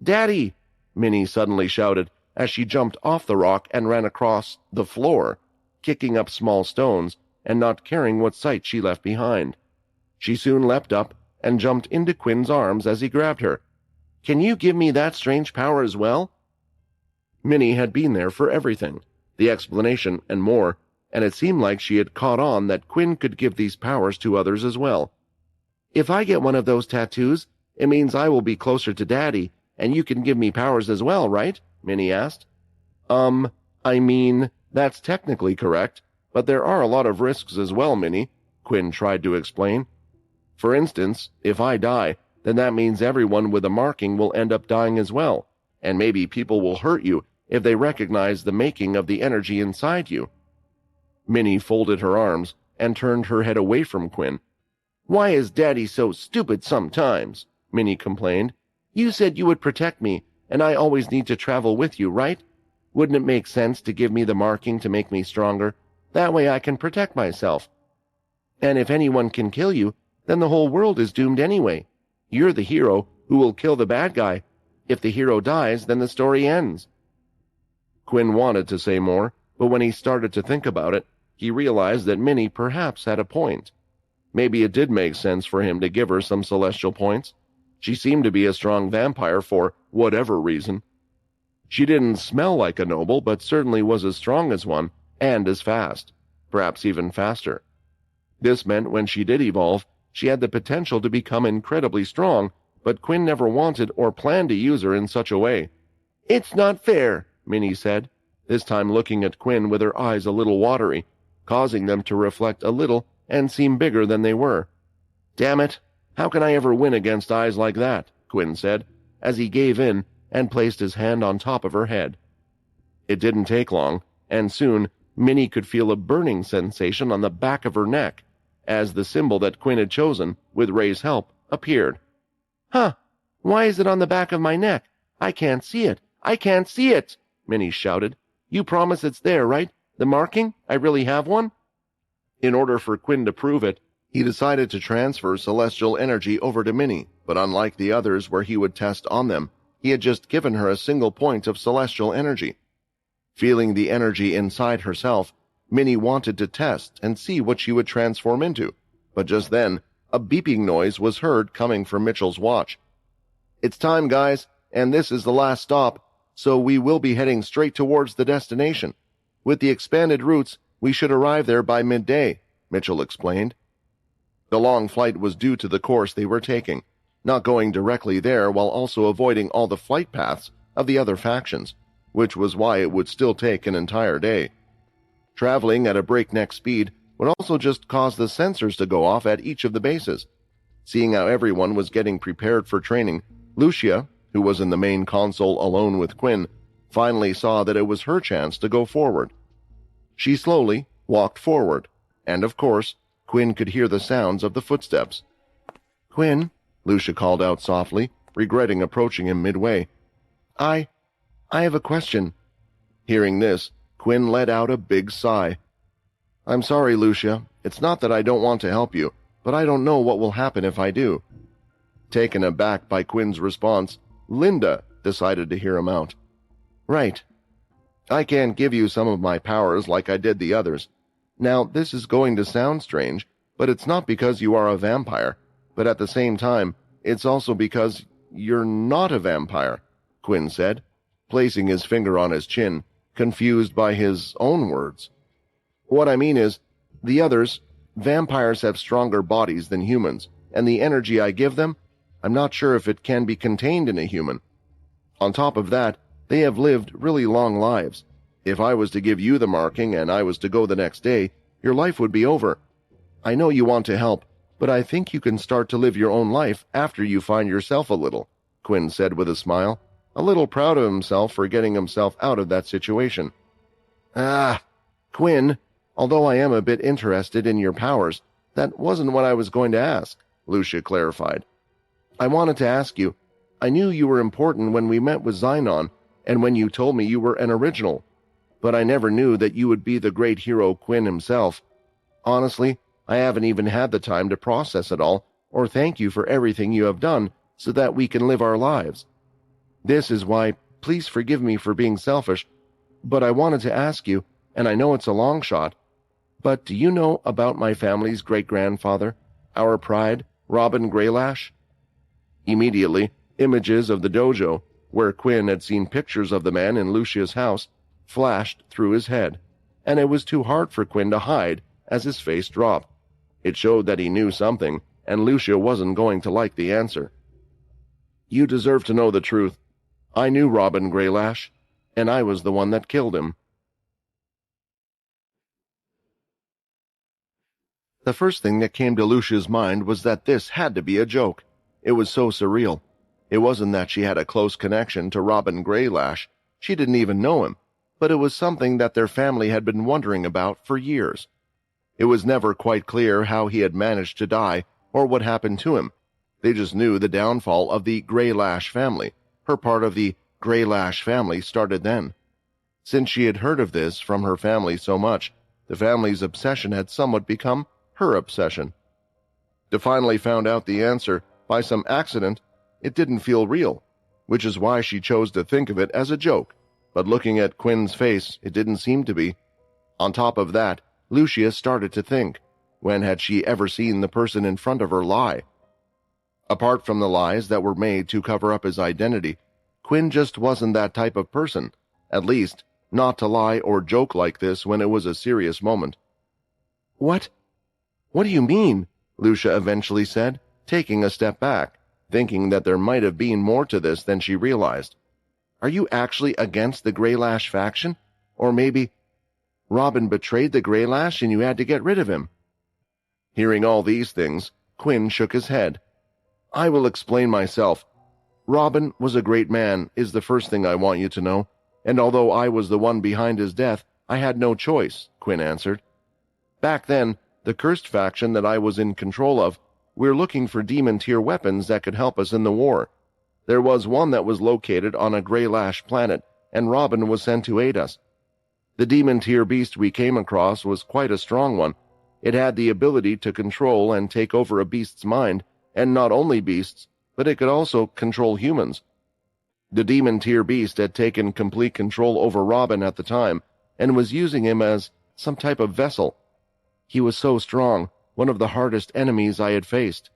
"Daddy!" Minnie suddenly shouted as she jumped off the rock and ran across the floor, kicking up small stones and not caring what sight she left behind. She soon leapt up and jumped into Quinn's arms as he grabbed her. "Can you give me that strange power as well?" Minnie had been there for everything, the explanation and more, and it seemed like she had caught on that Quinn could give these powers to others as well. "If I get one of those tattoos, it means I will be closer to Daddy, and you can give me powers as well, right?" Minnie asked. I mean, that's technically correct, but there are a lot of risks as well, Minnie," Quinn tried to explain. "For instance, if I die, then that means everyone with a marking will end up dying as well, and maybe people will hurt you if they recognize the making of the energy inside you." Minnie folded her arms and turned her head away from Quinn. "Why is Daddy so stupid sometimes?" Minnie complained. "You said you would protect me, and I always need to travel with you, right? Wouldn't it make sense to give me the marking to make me stronger? That way I can protect myself. And if anyone can kill you, then the whole world is doomed anyway. You're the hero who will kill the bad guy. If the hero dies, then the story ends." Quinn wanted to say more, but when he started to think about it, he realized that Minnie perhaps had a point. Maybe it did make sense for him to give her some celestial points. She seemed to be a strong vampire for whatever reason. She didn't smell like a noble, but certainly was as strong as one, and as fast, perhaps even faster. This meant when she did evolve, she had the potential to become incredibly strong, but Quinn never wanted or planned to use her in such a way. "It's not fair," Minnie said, this time looking at Quinn with her eyes a little watery, causing them to reflect a little and seem bigger than they were. "Damn it, how can I ever win against eyes like that?" Quinn said, as he gave in and placed his hand on top of her head. It didn't take long, and soon Minnie could feel a burning sensation on the back of her neck, as the symbol that Quinn had chosen, with Ray's help, appeared. "Huh, why is it on the back of my neck? I can't see it. I can't see it!" Minnie shouted. "You promise it's there, right? The marking? I really have one?" In order for Quinn to prove it, he decided to transfer celestial energy over to Minnie, but unlike the others where he would test on them, he had just given her a single point of celestial energy. Feeling the energy inside herself, Minnie wanted to test and see what she would transform into, but just then, a beeping noise was heard coming from Mitchell's watch. "It's time, guys, and this is the last stop, so we will be heading straight towards the destination. With the expanded routes, we should arrive there by midday," Mitchell explained. The long flight was due to the course they were taking, not going directly there while also avoiding all the flight paths of the other factions, which was why it would still take an entire day. Traveling at a breakneck speed would also just cause the sensors to go off at each of the bases. Seeing how everyone was getting prepared for training, Lucia, who was in the main console alone with Quinn, finally saw that it was her chance to go forward. She slowly walked forward, and of course, Quinn could hear the sounds of the footsteps. "Quinn," Lucia called out softly, regretting approaching him midway. I have a question." Hearing this, Quinn let out a big sigh. "I'm sorry, Lucia. It's not that I don't want to help you, but I don't know what will happen if I do." Taken aback by Quinn's response, Linda decided to hear him out. "Right. I can't give you some of my powers like I did the others. Now, this is going to sound strange, but it's not because you are a vampire, but at the same time, it's also because you're not a vampire," Quinn said, placing his finger on his chin, confused by his own words. "What I mean is, the others, vampires have stronger bodies than humans, and the energy I give them, I'm not sure if it can be contained in a human. On top of that, they have lived really long lives. If I was to give you the marking and I was to go the next day, your life would be over. I know you want to help, but I think you can start to live your own life after you find yourself a little," Quinn said with a smile, a little proud of himself for getting himself out of that situation. Quinn, although I am a bit interested in your powers, that wasn't what I was going to ask," Lucia clarified. "I wanted to ask you, I knew you were important when we met with Xynon, and when you told me you were an original, but I never knew that you would be the great hero Quinn himself. Honestly, I haven't even had the time to process it all, or thank you for everything you have done so that we can live our lives. This is why, please forgive me for being selfish, but I wanted to ask you, and I know it's a long shot, but do you know about my family's great-grandfather, our pride, Robin Greylash?" Immediately, images of the dojo, where Quinn had seen pictures of the man in Lucia's house, flashed through his head, and it was too hard for Quinn to hide as his face dropped. It showed that he knew something, and Lucia wasn't going to like the answer. "You deserve to know the truth. I knew Robin Greylash, and I was the one that killed him." The first thing that came to Lucia's mind was that this had to be a joke. It was so surreal. It wasn't that she had a close connection to Robin Greylash. She didn't even know him, but it was something that their family had been wondering about for years. It was never quite clear how he had managed to die or what happened to him. They just knew the downfall of the Greylash family. Her part of the Greylash family started then. Since she had heard of this from her family so much, the family's obsession had somewhat become her obsession. To finally found out the answer by some accident, it didn't feel real, which is why she chose to think of it as a joke, but looking at Quinn's face, it didn't seem to be. On top of that, Lucia started to think, when had she ever seen the person in front of her lie? Apart from the lies that were made to cover up his identity, Quinn just wasn't that type of person, at least, not to lie or joke like this when it was a serious moment. What do you mean?" Lucia eventually said, taking a step back, thinking that there might have been more to this than she realized. "Are you actually against the Greylash faction? Or maybe Robin betrayed the Greylash and you had to get rid of him?" Hearing all these things, Quinn shook his head. I will explain myself. Robin was a great man, is the first thing I want you to know, and although I was the one behind his death, I had no choice, Quinn answered. Back then, the cursed faction that I was in control of, we're looking for demon-tier weapons that could help us in the war. There was one that was located on a Greylash planet, and Robin was sent to aid us. The demon-tier beast we came across was quite a strong one. It had the ability to control and take over a beast's mind, and not only beasts, but it could also control humans. The demon-tier beast had taken complete control over Robin at the time, and was using him as some type of vessel. He was so strong, one of the hardest enemies I had faced.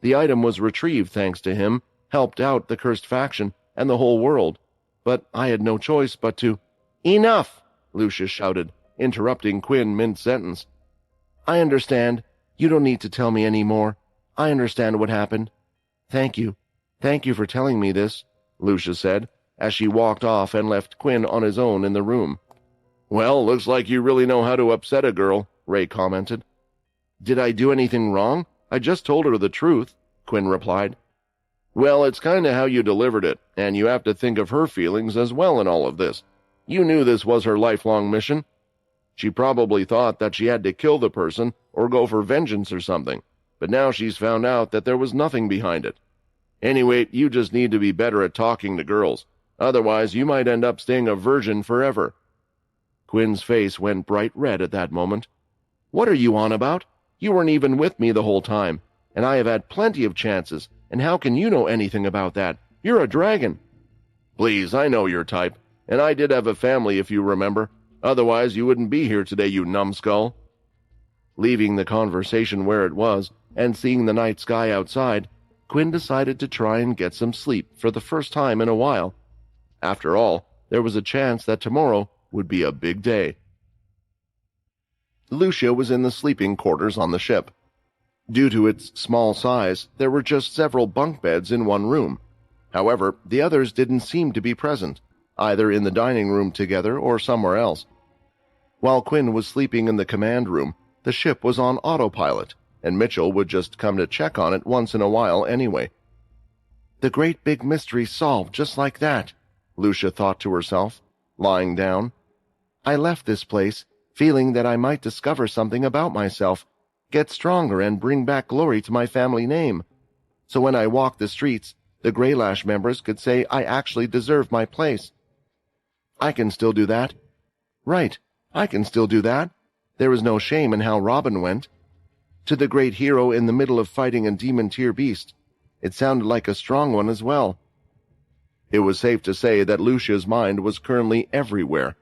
The item was retrieved thanks to him, helped out the cursed faction and the whole world, but I had no choice but to— Enough! Lucius shouted, interrupting Quinn mid-sentence. I understand. You don't need to tell me any more. I understand what happened. Thank you. Thank you for telling me this, Lucia said, as she walked off and left Quinn on his own in the room. Well, looks like you really know how to upset a girl, Ray commented. Did I do anything wrong? I just told her the truth, Quinn replied. Well, it's kind of how you delivered it, and you have to think of her feelings as well in all of this. You knew this was her lifelong mission. She probably thought that she had to kill the person or go for vengeance or something, but now she's found out that there was nothing behind it. Anyway, you just need to be better at talking to girls. Otherwise, you might end up staying a virgin forever. Quinn's face went bright red at that moment. What are you on about? You weren't even with me the whole time, and I have had plenty of chances, and how can you know anything about that? You're a dragon. Please, I know your type, and I did have a family if you remember. Otherwise, you wouldn't be here today, you numbskull. Leaving the conversation where it was, and seeing the night sky outside, Quinn decided to try and get some sleep for the first time in a while. After all, there was a chance that tomorrow would be a big day. Lucia was in the sleeping quarters on the ship. Due to its small size, there were just several bunk beds in one room. However, the others didn't seem to be present, either in the dining room together or somewhere else. While Quinn was sleeping in the command room, the ship was on autopilot, and Mitchell would just come to check on it once in a while anyway. The great big mystery solved just like that, Lucia thought to herself, lying down. I left this place, feeling that I might discover something about myself, get stronger and bring back glory to my family name. So when I walked the streets, the Greylash members could say I actually deserve my place. I can still do that. Right, I can still do that. There is no shame in how Robin went. To the great hero in the middle of fighting a demon-tier beast. It sounded like a strong one as well. It was safe to say that Lucia's mind was currently everywhere.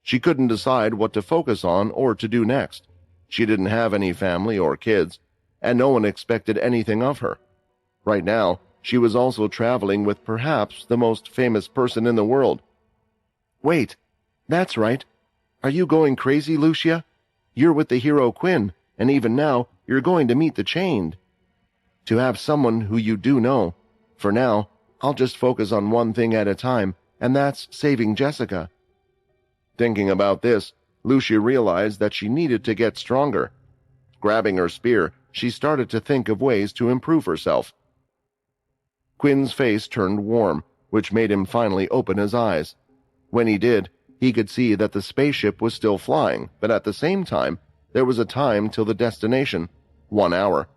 She couldn't decide what to focus on or to do next. She didn't have any family or kids, and no one expected anything of her. Right now, she was also traveling with perhaps the most famous person in the world. Wait, that's right. Are you going crazy, Lucia? You're with the hero Quinn, and even now, you're going to meet the Chained. To have someone who you do know. For now, I'll just focus on one thing at a time, and that's saving Jessica. Thinking about this, Lucia realized that she needed to get stronger. Grabbing her spear, she started to think of ways to improve herself. Quinn's face turned warm, which made him finally open his eyes. When he did, he could see that the spaceship was still flying, but at the same time, there was a time till the destination, 1 hour.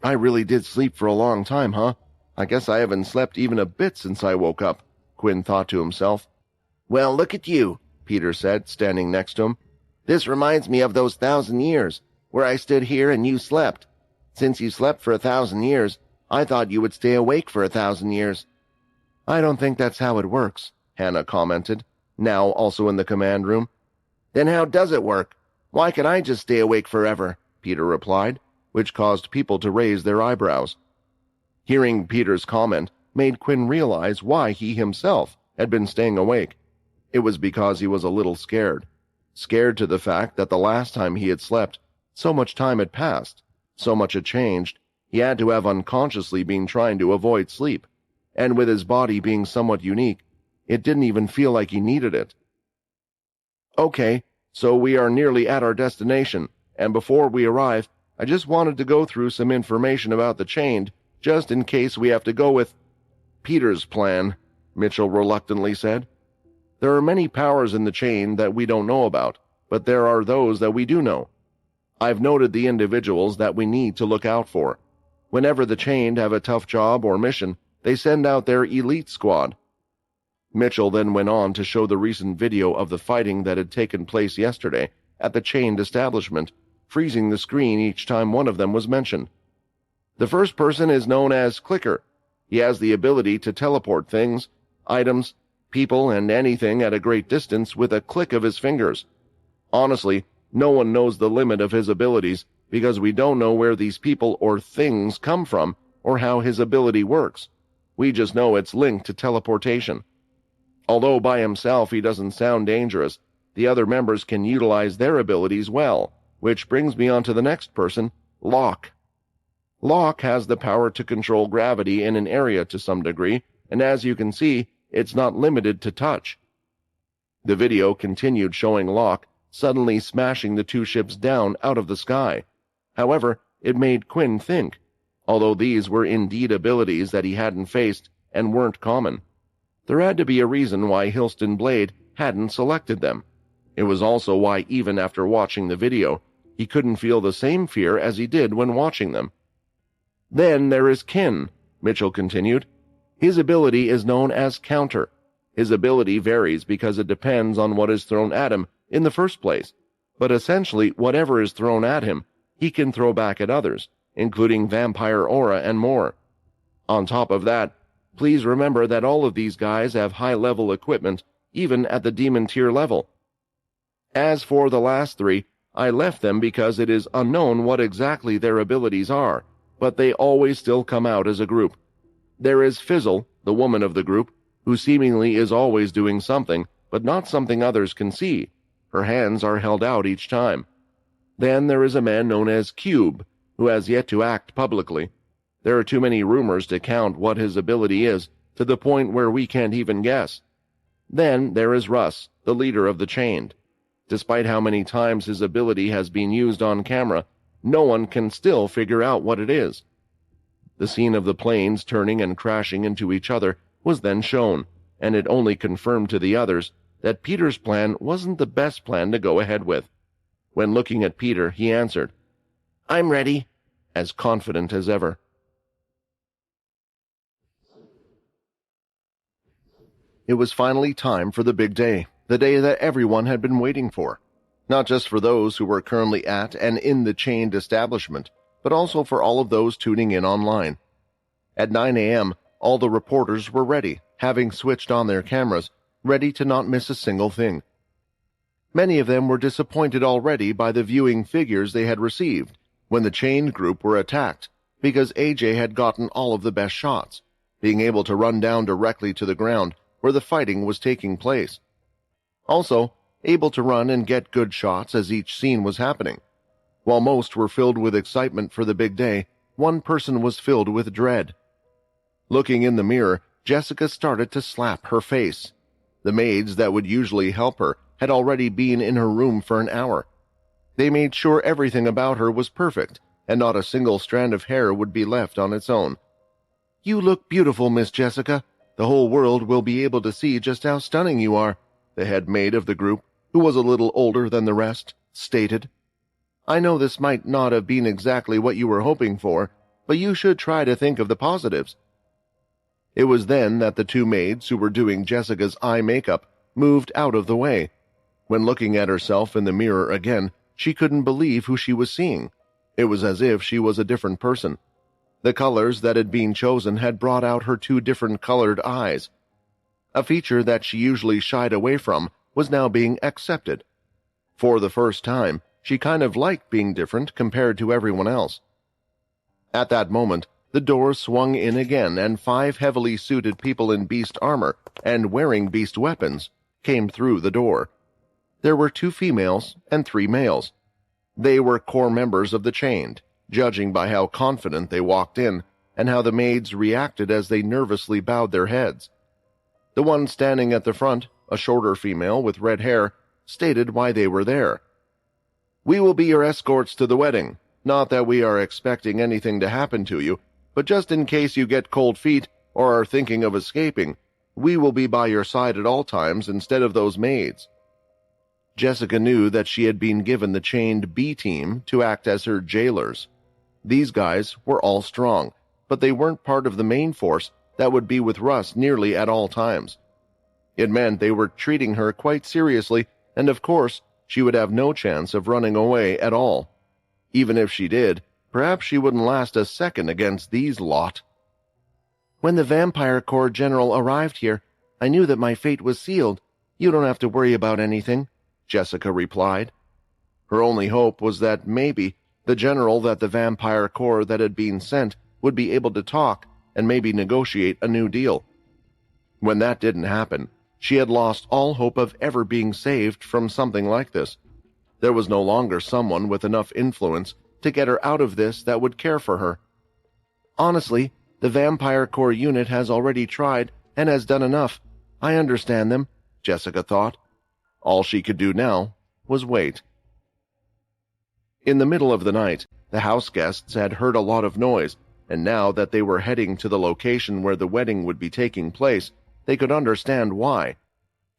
I really did sleep for a long time, huh? I guess I haven't slept even a bit since I woke up, Quinn thought to himself. Well, look at you, Peter said, standing next to him. This reminds me of those 1,000 years, where I stood here and you slept. Since you slept for 1,000 years, I thought you would stay awake for 1,000 years. I don't think that's how it works, Hannah commented, now also in the command room. Then how does it work? Why can't I just stay awake forever? Peter replied, which caused people to raise their eyebrows. Hearing Peter's comment made Quinn realize why he himself had been staying awake. It was because he was a little scared. Scared to the fact that the last time he had slept, so much time had passed, so much had changed, he had to have unconsciously been trying to avoid sleep, and with his body being somewhat unique, it didn't even feel like he needed it. Okay, so we are nearly at our destination, and before we arrive, I just wanted to go through some information about the chained, just in case we have to go with Peter's plan," Mitchell reluctantly said. "There are many powers in the chain that we don't know about, but there are those that we do know. I've noted the individuals that we need to look out for. Whenever the chained have a tough job or mission, they send out their elite squad." Mitchell then went on to show the recent video of the fighting that had taken place yesterday at the chained establishment, freezing the screen each time one of them was mentioned. "The first person is known as Clicker. He has the ability to teleport things, items, people, and anything at a great distance with a click of his fingers. Honestly, no one knows the limit of his abilities because we don't know where these people or things come from or how his ability works. We just know it's linked to teleportation. Although by himself he doesn't sound dangerous, the other members can utilize their abilities well, which brings me on to the next person, Locke. Locke has the power to control gravity in an area to some degree, and as you can see, it's not limited to touch." The video continued showing Locke suddenly smashing the two ships down out of the sky. However, it made Quinn think, although these were indeed abilities that he hadn't faced and weren't common. There had to be a reason why Hilston Blade hadn't selected them. It was also why, even after watching the video, he couldn't feel the same fear as he did when watching them. "Then there is Kin," Mitchell continued. "His ability is known as Counter. His ability varies because it depends on what is thrown at him in the first place, but essentially whatever is thrown at him, he can throw back at others, including vampire aura and more. On top of that, please remember that all of these guys have high-level equipment, even at the demon tier level. As for the last three, I left them because it is unknown what exactly their abilities are, but they always still come out as a group. There is Fizzle, the woman of the group, who seemingly is always doing something, but not something others can see. Her hands are held out each time. Then there is a man known as Cube, who has yet to act publicly. There are too many rumors to count what his ability is, to the point where we can't even guess. Then there is Russ, the leader of the Chained. Despite how many times his ability has been used on camera, no one can still figure out what it is. The scene of the planes turning and crashing into each other was then shown, and it only confirmed to the others that Peter's plan wasn't the best plan to go ahead with. When looking at Peter, he answered, "I'm ready," as confident as ever. It was finally time for the big day, the day that everyone had been waiting for. Not just for those who were currently at and in the chained establishment, but also for all of those tuning in online. At 9 a.m., all the reporters were ready, having switched on their cameras, ready to not miss a single thing. Many of them were disappointed already by the viewing figures they had received when the chained group were attacked, because AJ had gotten all of the best shots, being able to run down directly to the ground where the fighting was taking place. Also, able to run and get good shots as each scene was happening. While most were filled with excitement for the big day, one person was filled with dread. Looking in the mirror, Jessica started to slap her face. The maids that would usually help her had already been in her room for an hour. They made sure everything about her was perfect, and not a single strand of hair would be left on its own. "You look beautiful, Miss Jessica. The whole world will be able to see just how stunning you are," the head maid of the group, who was a little older than the rest, stated. "I know this might not have been exactly what you were hoping for, but you should try to think of the positives." It was then that the two maids who were doing Jessica's eye makeup moved out of the way. When looking at herself in the mirror again, she couldn't believe who she was seeing. It was as if she was a different person. The colors that had been chosen had brought out her two different colored eyes. A feature that she usually shied away from was now being accepted. For the first time, she kind of liked being different compared to everyone else. At that moment, the door swung in again, and 5 heavily suited people in beast armor and wearing beast weapons came through the door. There were 2 females and 3 males. They were core members of the Chained, judging by how confident they walked in and how the maids reacted as they nervously bowed their heads. The one standing at the front, a shorter female with red hair, stated why they were there. "We will be your escorts to the wedding. Not that we are expecting anything to happen to you, but just in case you get cold feet or are thinking of escaping, we will be by your side at all times instead of those maids." Jessica knew that she had been given the chained B team to act as her jailers. These guys were all strong, but they weren't part of the main force that would be with Russ nearly at all times. It meant they were treating her quite seriously, and of course, she would have no chance of running away at all. Even if she did, perhaps she wouldn't last a second against these lot. "When the Vampire Corps general arrived here, I knew that my fate was sealed. You don't have to worry about anything," Jessica replied. Her only hope was that maybe the general that the Vampire Corps that had been sent would be able to talk and maybe negotiate a new deal. When that didn't happen, she had lost all hope of ever being saved from something like this. There was no longer someone with enough influence to get her out of this that would care for her. "Honestly, the Vampire Corps unit has already tried and has done enough. I understand them," Jessica thought. All she could do now was wait. In the middle of the night, the house guests had heard a lot of noise, and now that they were heading to the location where the wedding would be taking place, they could understand why.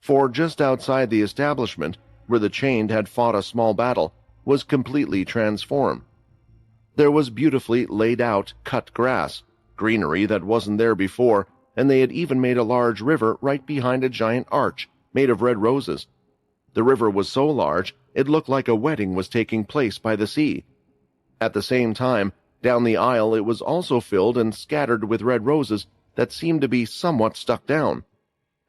For just outside the establishment, where the Chained had fought a small battle, was completely transformed. There was beautifully laid out, cut grass, greenery that wasn't there before, and they had even made a large river right behind a giant arch made of red roses. The river was so large, it looked like a wedding was taking place by the sea. At the same time, down the aisle it was also filled and scattered with red roses that seemed to be somewhat stuck down,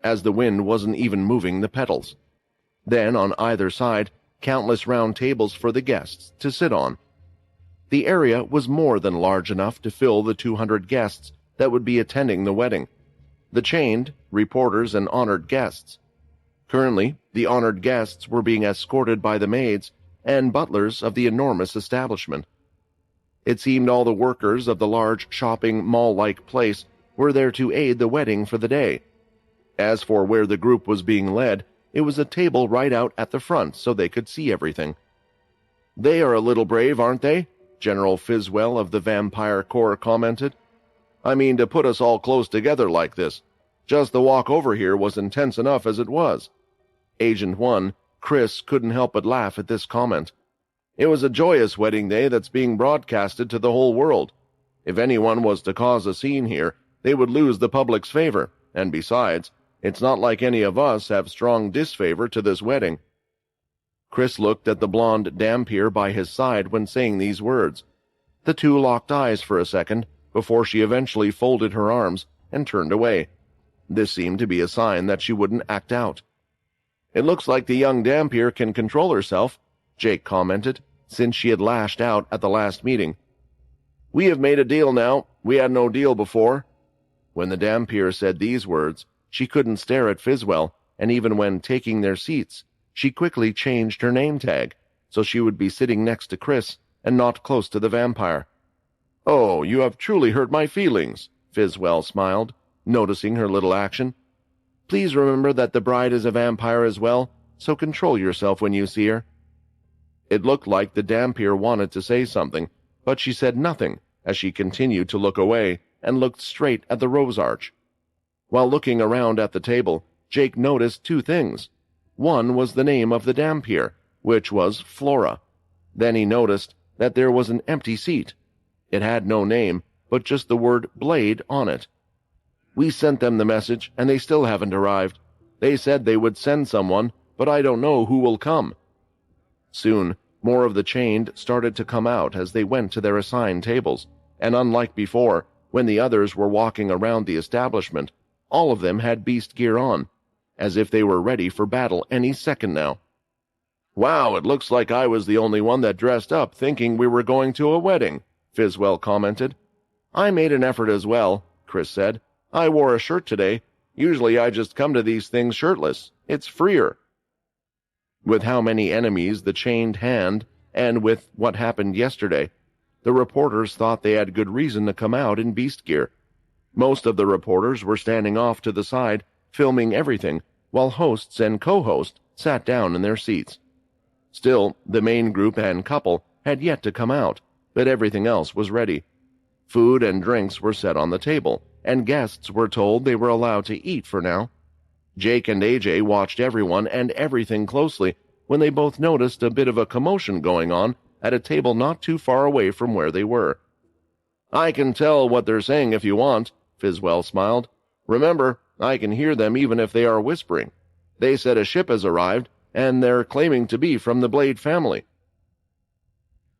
as the wind wasn't even moving the petals. Then, on either side, countless round tables for the guests to sit on. The area was more than large enough to fill the 200 guests that would be attending the wedding. The Chained, reporters, and honored guests. Currently, the honored guests were being escorted by the maids and butlers of the enormous establishment. It seemed all the workers of the large shopping mall-like place were there to aid the wedding for the day. As for where the group was being led, it was a table right out at the front so they could see everything. "They are a little brave, aren't they?" General Fiswell of the Vampire Corps commented. "I mean, to put us all close together like this. Just the walk over here was intense enough as it was." Agent 1, Chris, couldn't help but laugh at this comment. "It was a joyous wedding day that's being broadcasted to the whole world. If anyone was to cause a scene here, they would lose the public's favor, and besides, it's not like any of us have strong disfavor to this wedding." Chris looked at the blonde Dampier by his side when saying these words. The two locked eyes for a second before she eventually folded her arms and turned away. This seemed to be a sign that she wouldn't act out. "It looks like the young Dampier can control herself," Jake commented, since she had lashed out at the last meeting. "We have made a deal now. We had no deal before." When the Dampier said these words, she couldn't stare at Fiswell, and even when taking their seats, she quickly changed her name tag, so she would be sitting next to Chris and not close to the vampire. "Oh, you have truly hurt my feelings," Fiswell smiled, noticing her little action. "Please remember that the bride is a vampire as well, so control yourself when you see her." It looked like the Dampier wanted to say something, but she said nothing as she continued to look away and looked straight at the rose arch. While looking around at the table, Jake noticed two things. One was the name of the Dampier, which was Flora. Then he noticed that there was an empty seat. It had no name, but just the word Blade on it. "We sent them the message, and they still haven't arrived. They said they would send someone, but I don't know who will come." Soon, more of the Chained started to come out as they went to their assigned tables, and unlike before, when the others were walking around the establishment, all of them had beast gear on, as if they were ready for battle any second now. "Wow, it looks like I was the only one that dressed up thinking we were going to a wedding," Fiswell commented. "I made an effort as well," Chris said. "I wore a shirt today. Usually I just come to these things shirtless. It's freer." With how many enemies the Chained had, and with what happened yesterday, the reporters thought they had good reason to come out in beast gear. Most of the reporters were standing off to the side, filming everything, while hosts and co-hosts sat down in their seats. Still, the main group and couple had yet to come out, but everything else was ready. Food and drinks were set on the table, and guests were told they were allowed to eat for now. Jake and AJ watched everyone and everything closely when they both noticed a bit of a commotion going on at a table not too far away from where they were. "I can tell what they're saying if you want," Fizwell smiled. "Remember, I can hear them even if they are whispering. They said a ship has arrived, and they're claiming to be from the Blade family."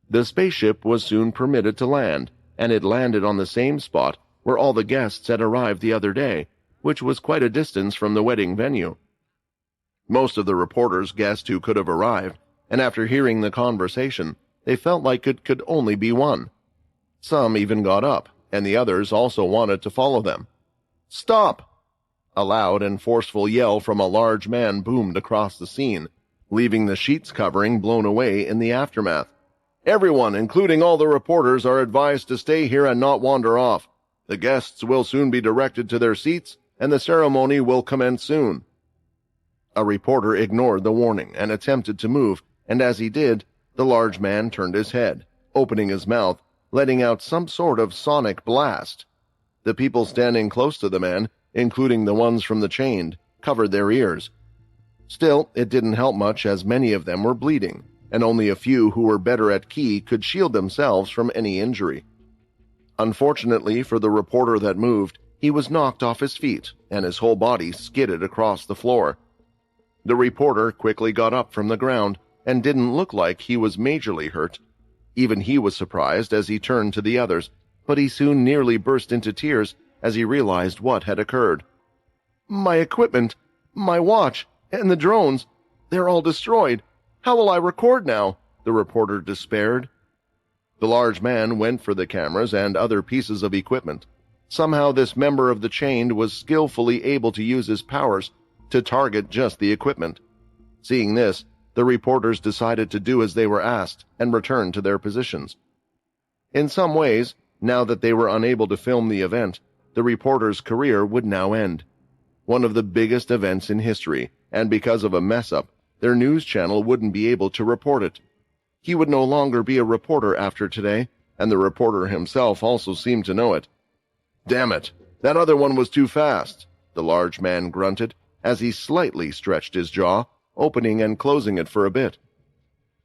The spaceship was soon permitted to land, and it landed on the same spot where all the guests had arrived the other day, which was quite a distance from the wedding venue. Most of the reporters guessed who could have arrived, and after hearing the conversation, they felt like it could only be one. Some even got up, and the others also wanted to follow them. "Stop!" A loud and forceful yell from a large man boomed across the scene, leaving the sheets covering blown away in the aftermath. "Everyone, including all the reporters, are advised to stay here and not wander off. The guests will soon be directed to their seats, and the ceremony will commence soon." A reporter ignored the warning and attempted to move, and as he did, the large man turned his head, opening his mouth, letting out some sort of sonic blast. The people standing close to the man, including the ones from the chained, covered their ears. Still, it didn't help much as many of them were bleeding, and only a few who were better at ki could shield themselves from any injury. Unfortunately for the reporter that moved, he was knocked off his feet, and his whole body skidded across the floor. The reporter quickly got up from the ground, and didn't look like he was majorly hurt. Even he was surprised as he turned to the others, but he soon nearly burst into tears as he realized what had occurred. "My equipment, my watch, and the drones, they're all destroyed. How will I record now?" the reporter despaired. The large man went for the cameras and other pieces of equipment. Somehow this member of the chained was skillfully able to use his powers to target just the equipment. Seeing this, the reporters decided to do as they were asked and return to their positions. In some ways, now that they were unable to film the event, the reporter's career would now end. One of the biggest events in history, and because of a mess-up, their news channel wouldn't be able to report it. He would no longer be a reporter after today, and the reporter himself also seemed to know it. "Damn it, that other one was too fast," the large man grunted as he slightly stretched his jaw, opening and closing it for a bit.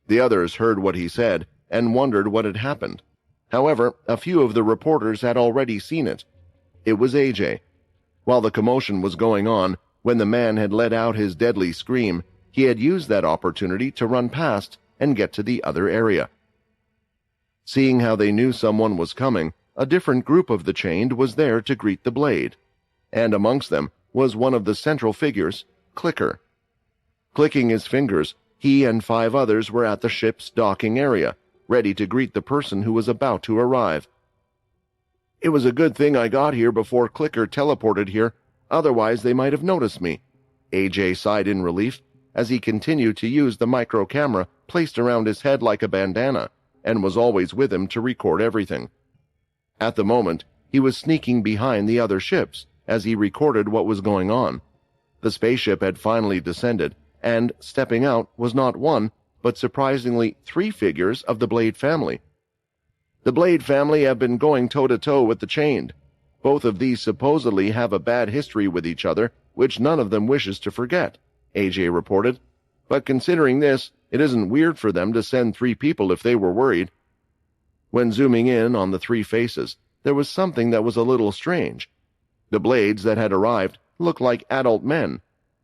The others heard what he said and wondered what had happened. However, a few of the reporters had already seen it. It was AJ. While the commotion was going on, when the man had let out his deadly scream, he had used that opportunity to run past and get to the other area. Seeing how they knew someone was coming, a different group of the chained was there to greet the Blade, and amongst them was one of the central figures, Clicker. Clicking his fingers, he and 5 others were at the ship's docking area, ready to greet the person who was about to arrive. "It was a good thing I got here before Clicker teleported here, otherwise they might have noticed me," AJ sighed in relief as he continued to use the micro camera placed around his head like a bandana, and was always with him to record everything. At the moment, he was sneaking behind the other ships as he recorded what was going on. The spaceship had finally descended, and stepping out was not one, but surprisingly 3 figures of the Blade family. The Blade family have been going toe-to-toe with the chained. Both of these supposedly have a bad history with each other, which none of them wishes to forget, AJ reported. But considering this, it isn't weird for them to send 3 people if they were worried. When zooming in on the 3 faces, there was something that was a little strange. The Blades that had arrived looked like adult men,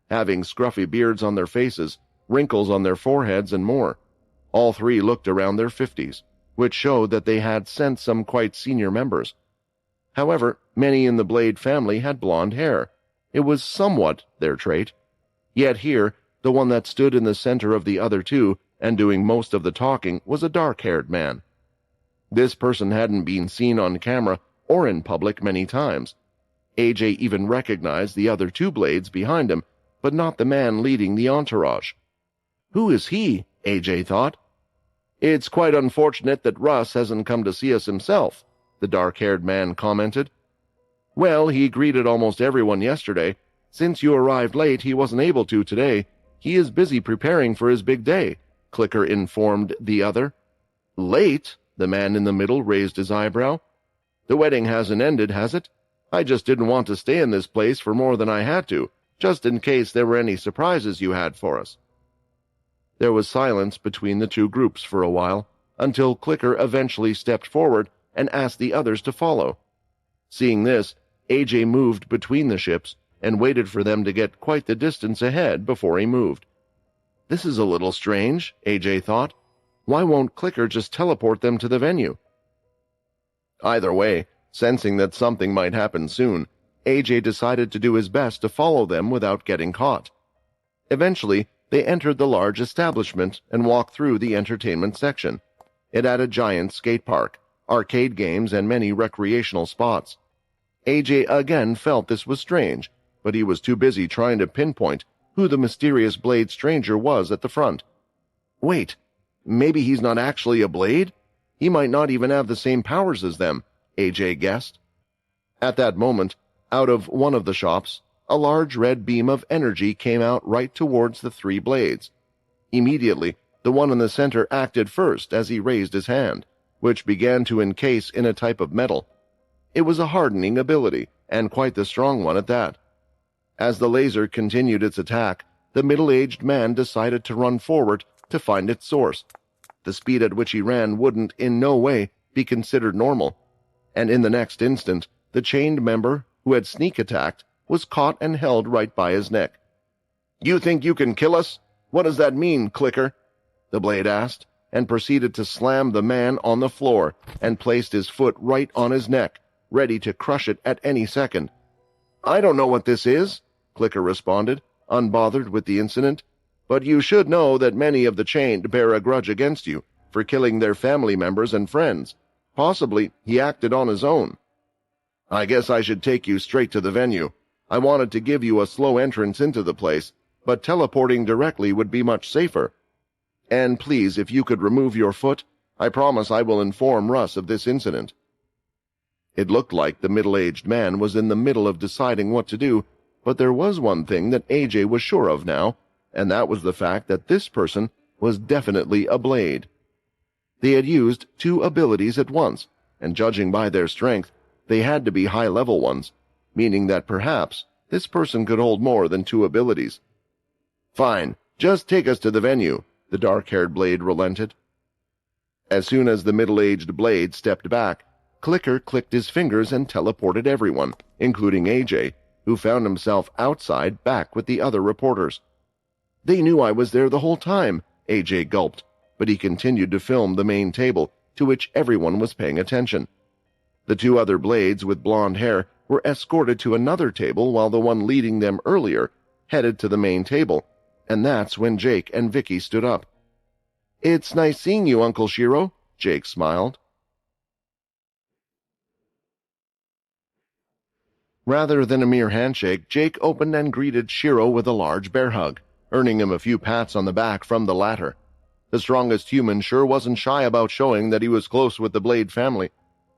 having scruffy beards on their faces, wrinkles on their foreheads, and more. All 3 looked around their 50s, which showed that they had sent some quite senior members. However, many in the Blade family had blonde hair. It was somewhat their trait. Yet here, the one that stood in the center of the other 2 and doing most of the talking was a dark-haired man. This person hadn't been seen on camera or in public many times. AJ even recognized the other 2 Blades behind him, but not the man leading the entourage. Who is he? AJ thought. It's quite unfortunate that Russ hasn't come to see us himself, the dark-haired man commented. Well, he greeted almost everyone yesterday. Since you arrived late, he wasn't able to today. He is busy preparing for his big day, Clicker informed the other. Late? The man in the middle raised his eyebrow. The wedding hasn't ended, has it? I just didn't want to stay in this place for more than I had to, just in case there were any surprises you had for us. There was silence between the two groups for a while, until Clicker eventually stepped forward and asked the others to follow. Seeing this, AJ moved between the ships and waited for them to get quite the distance ahead before he moved. This is a little strange, AJ thought. Why won't Clicker just teleport them to the venue? Either way, sensing that something might happen soon, AJ decided to do his best to follow them without getting caught. Eventually, they entered the large establishment and walked through the entertainment section. It had a giant skate park, arcade games, and many recreational spots. AJ again felt this was strange, but he was too busy trying to pinpoint who the mysterious blade stranger was at the front. Wait, maybe he's not actually a blade? He might not even have the same powers as them, AJ guessed. At that moment, out of one of the shops, a large red beam of energy came out right towards the three blades. Immediately, the one in the center acted first as he raised his hand, which began to encase in a type of metal. It was a hardening ability, and quite the strong one at that. As the laser continued its attack, the middle-aged man decided to run forward to find its source. The speed at which he ran wouldn't in no way be considered normal, and in the next instant, the chained member who had sneak attacked was caught and held right by his neck. "You think you can kill us? What does that mean, Clicker?" the blade asked, and proceeded to slam the man on the floor and placed his foot right on his neck, ready to crush it at any second. "I don't know what this is," Clicker responded, unbothered with the incident, "but you should know that many of the chained bear a grudge against you for killing their family members and friends. Possibly he acted on his own. I guess I should take you straight to the venue. I wanted to give you a slow entrance into the place, but teleporting directly would be much safer. And please, if you could remove your foot, I promise I will inform Russ of this incident." It looked like the middle-aged man was in the middle of deciding what to do, but there was one thing that AJ was sure of now, and that was the fact that this person was definitely a blade. They had used two abilities at once, and judging by their strength, they had to be high-level ones, meaning that perhaps this person could hold more than two abilities. "Fine, just take us to the venue," the dark-haired blade relented. As soon as the middle-aged blade stepped back, Clicker clicked his fingers and teleported everyone, including AJ, who found himself outside back with the other reporters. "They knew I was there the whole time," AJ gulped, but he continued to film the main table, to which everyone was paying attention. The two other blades with blonde hair were escorted to another table while the one leading them earlier headed to the main table, and that's when Jake and Vicky stood up. "It's nice seeing you, Uncle Shiro," Jake smiled. Rather than a mere handshake, Jake opened and greeted Shiro with a large bear hug, earning him a few pats on the back from the latter. The strongest human sure wasn't shy about showing that he was close with the Blade family.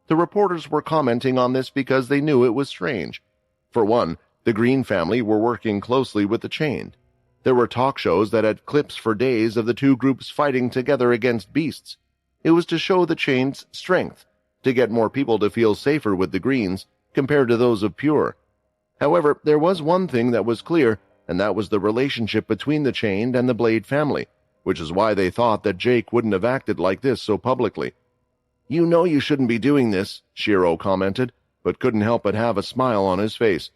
The reporters were commenting on this because they knew it was strange. For one, the Green family were working closely with the Chained. There were talk shows that had clips for days of the two groups fighting together against beasts. It was to show the Chained's strength, to get more people to feel safer with the Greens compared to those of Pure. However, there was one thing that was clear, and that was the relationship between the Chained and the Blade family, which is why they thought that Jake wouldn't have acted like this so publicly. "You know you shouldn't be doing this," Shiro commented, but couldn't help but have a smile on his face.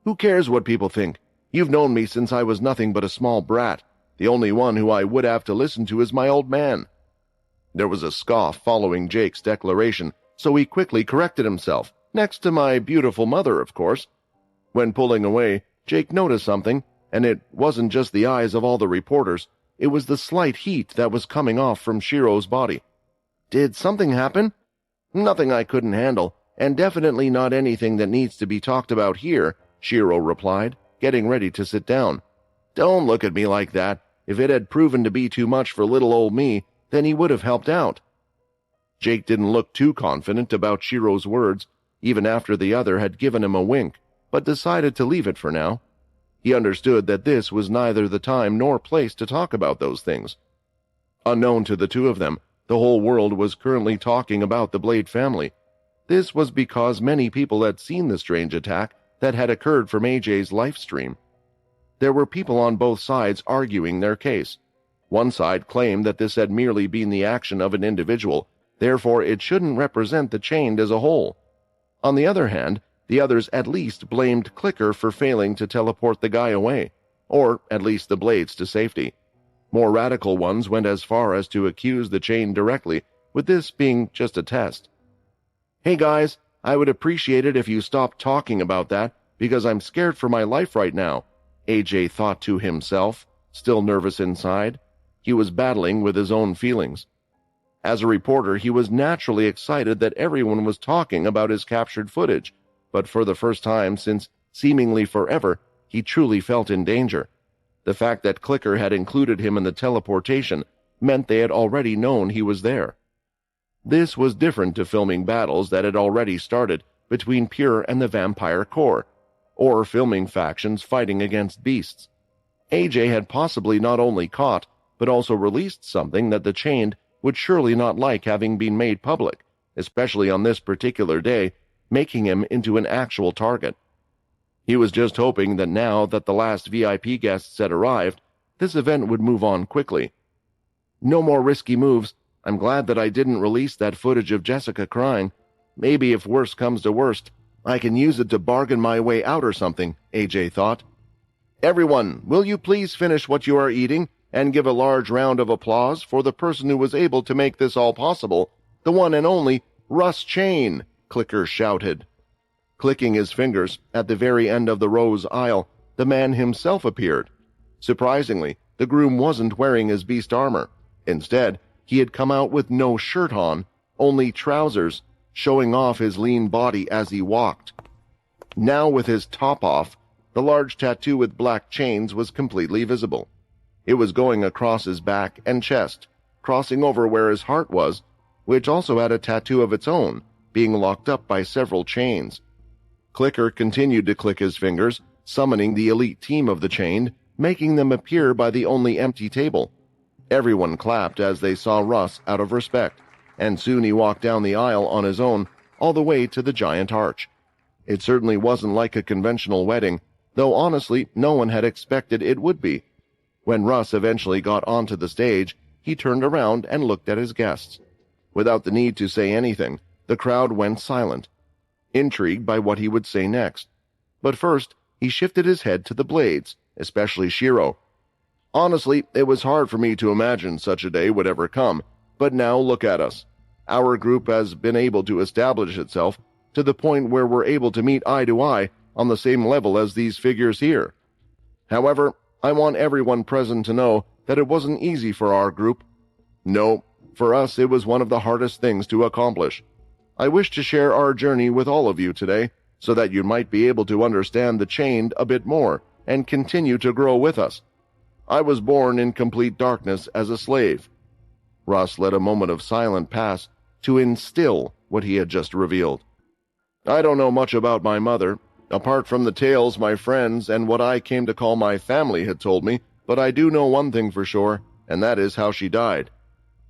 "Who cares what people think? You've known me since I was nothing but a small brat. The only one who I would have to listen to is my old man." There was a scoff following Jake's declaration, so he quickly corrected himself. "Next to my beautiful mother, of course." When pulling away, Jake noticed something, and it wasn't just the eyes of all the reporters. It was the slight heat that was coming off from Shiro's body. "Did something happen?" "Nothing I couldn't handle, and definitely not anything that needs to be talked about here," Shiro replied, getting ready to sit down. "Don't look at me like that. If it had proven to be too much for little old me, then he would have helped out." Jake didn't look too confident about Shiro's words, even after the other had given him a wink, but decided to leave it for now. He understood that this was neither the time nor place to talk about those things. Unknown to the two of them, The whole world was currently talking about the Blade family. This was because many people had seen the strange attack that had occurred from AJ's live stream. There were people on both sides arguing their case. One side claimed that this had merely been the action of an individual, therefore it shouldn't represent the chain as a whole. On the other hand, the others at least blamed Clicker for failing to teleport the guy away, or at least the Blades to safety. More radical ones went as far as to accuse the chain directly, with this being just a test. "Hey guys, I would appreciate it if you stopped talking about that, because I'm scared for my life right now," AJ thought to himself, still nervous inside. He was battling with his own feelings. As a reporter, he was naturally excited that everyone was talking about his captured footage, but for the first time since seemingly forever, he truly felt in danger. The fact that Clicker had included him in the teleportation meant they had already known he was there. This was different to filming battles that had already started between Pure and the Vampire Corps, or filming factions fighting against beasts. AJ had possibly not only caught, but also released something that the Chained would surely not like having been made public, especially on this particular day, making him into an actual target. He was just hoping that now that the last VIP guests had arrived, this event would move on quickly. "No more risky moves. I'm glad that I didn't release that footage of Jessica crying. Maybe if worse comes to worst, I can use it to bargain my way out or something," AJ thought. "Everyone, will you please finish what you are eating and give a large round of applause for the person who was able to make this all possible, the one and only Russ Chain," Clicker shouted. Clicking his fingers at the very end of the rose aisle, the man himself appeared. Surprisingly, the groom wasn't wearing his beast armor. Instead, he had come out with no shirt on, only trousers, showing off his lean body as he walked. Now with his top off, the large tattoo with black chains was completely visible. It was going across his back and chest, crossing over where his heart was, which also had a tattoo of its own, being locked up by several chains. Clicker continued to click his fingers, summoning the elite team of the Chained, making them appear by the only empty table. Everyone clapped as they saw Russ out of respect, and soon he walked down the aisle on his own, all the way to the giant arch. It certainly wasn't like a conventional wedding, though honestly no one had expected it would be. When Russ eventually got onto the stage, he turned around and looked at his guests. Without the need to say anything, the crowd went silent, intrigued by what he would say next. But first, he shifted his head to the Blades, especially Shiro. "Honestly, it was hard for me to imagine such a day would ever come, but now look at us. Our group has been able to establish itself to the point where we're able to meet eye to eye on the same level as these figures here. However, I want everyone present to know that it wasn't easy for our group. No, for us it was one of the hardest things to accomplish. I wish to share our journey with all of you today, so that you might be able to understand the Chained a bit more and continue to grow with us. I was born in complete darkness as a slave." Russ let a moment of silence pass to instill what he had just revealed. "I don't know much about my mother, apart from the tales my friends and what I came to call my family had told me, but I do know one thing for sure, and that is how she died.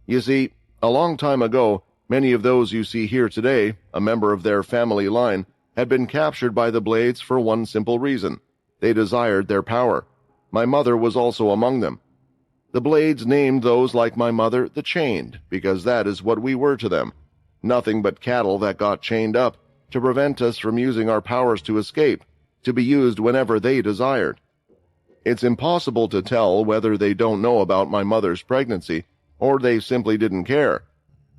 You see, a long time ago, many of those you see here today, a member of their family line, had been captured by the Blades for one simple reason. They desired their power. My mother was also among them. The Blades named those like my mother the Chained, because that is what we were to them. Nothing but cattle that got chained up to prevent us from using our powers to escape, to be used whenever they desired. It's impossible to tell whether they don't know about my mother's pregnancy, or they simply didn't care.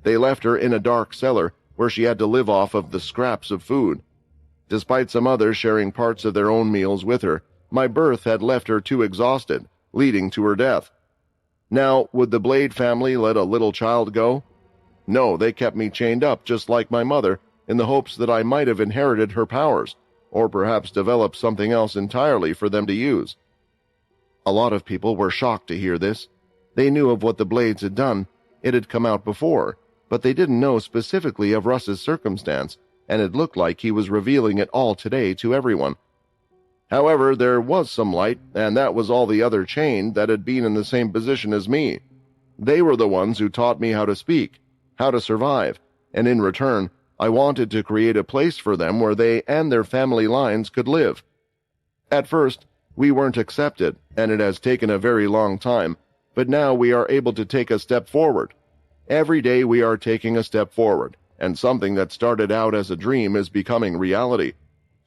They left her in a dark cellar where she had to live off of the scraps of food. Despite some others sharing parts of their own meals with her, my birth had left her too exhausted, leading to her death. Now, would the Blade family let a little child go? No, they kept me chained up just like my mother, in the hopes that I might have inherited her powers, or perhaps developed something else entirely for them to use." A lot of people were shocked to hear this. They knew of what the Blades had done. It had come out before, but they didn't know specifically of Russ's circumstance, and it looked like he was revealing it all today to everyone. However, there was some light, and that was all the other Chained that had been in the same position as me. They were the ones who taught me how to speak, how to survive, and in return, I wanted to create a place for them where they and their family lines could live. At first, we weren't accepted, and it has taken a very long time, but now we are able to take a step forward. Every day we are taking a step forward, and something that started out as a dream is becoming reality.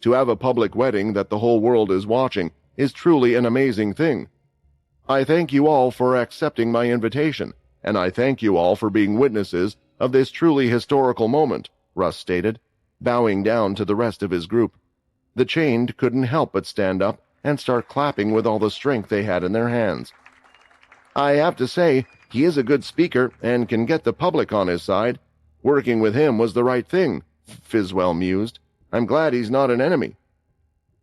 To have a public wedding that the whole world is watching is truly an amazing thing. I thank you all for accepting my invitation, and I thank you all for being witnesses of this truly historical moment, Russ stated, bowing down to the rest of his group. The chained couldn't help but stand up and start clapping with all the strength they had in their hands. I have to say, he is a good speaker and can get the public on his side. Working with him was the right thing, Fizwell mused. I'm glad he's not an enemy.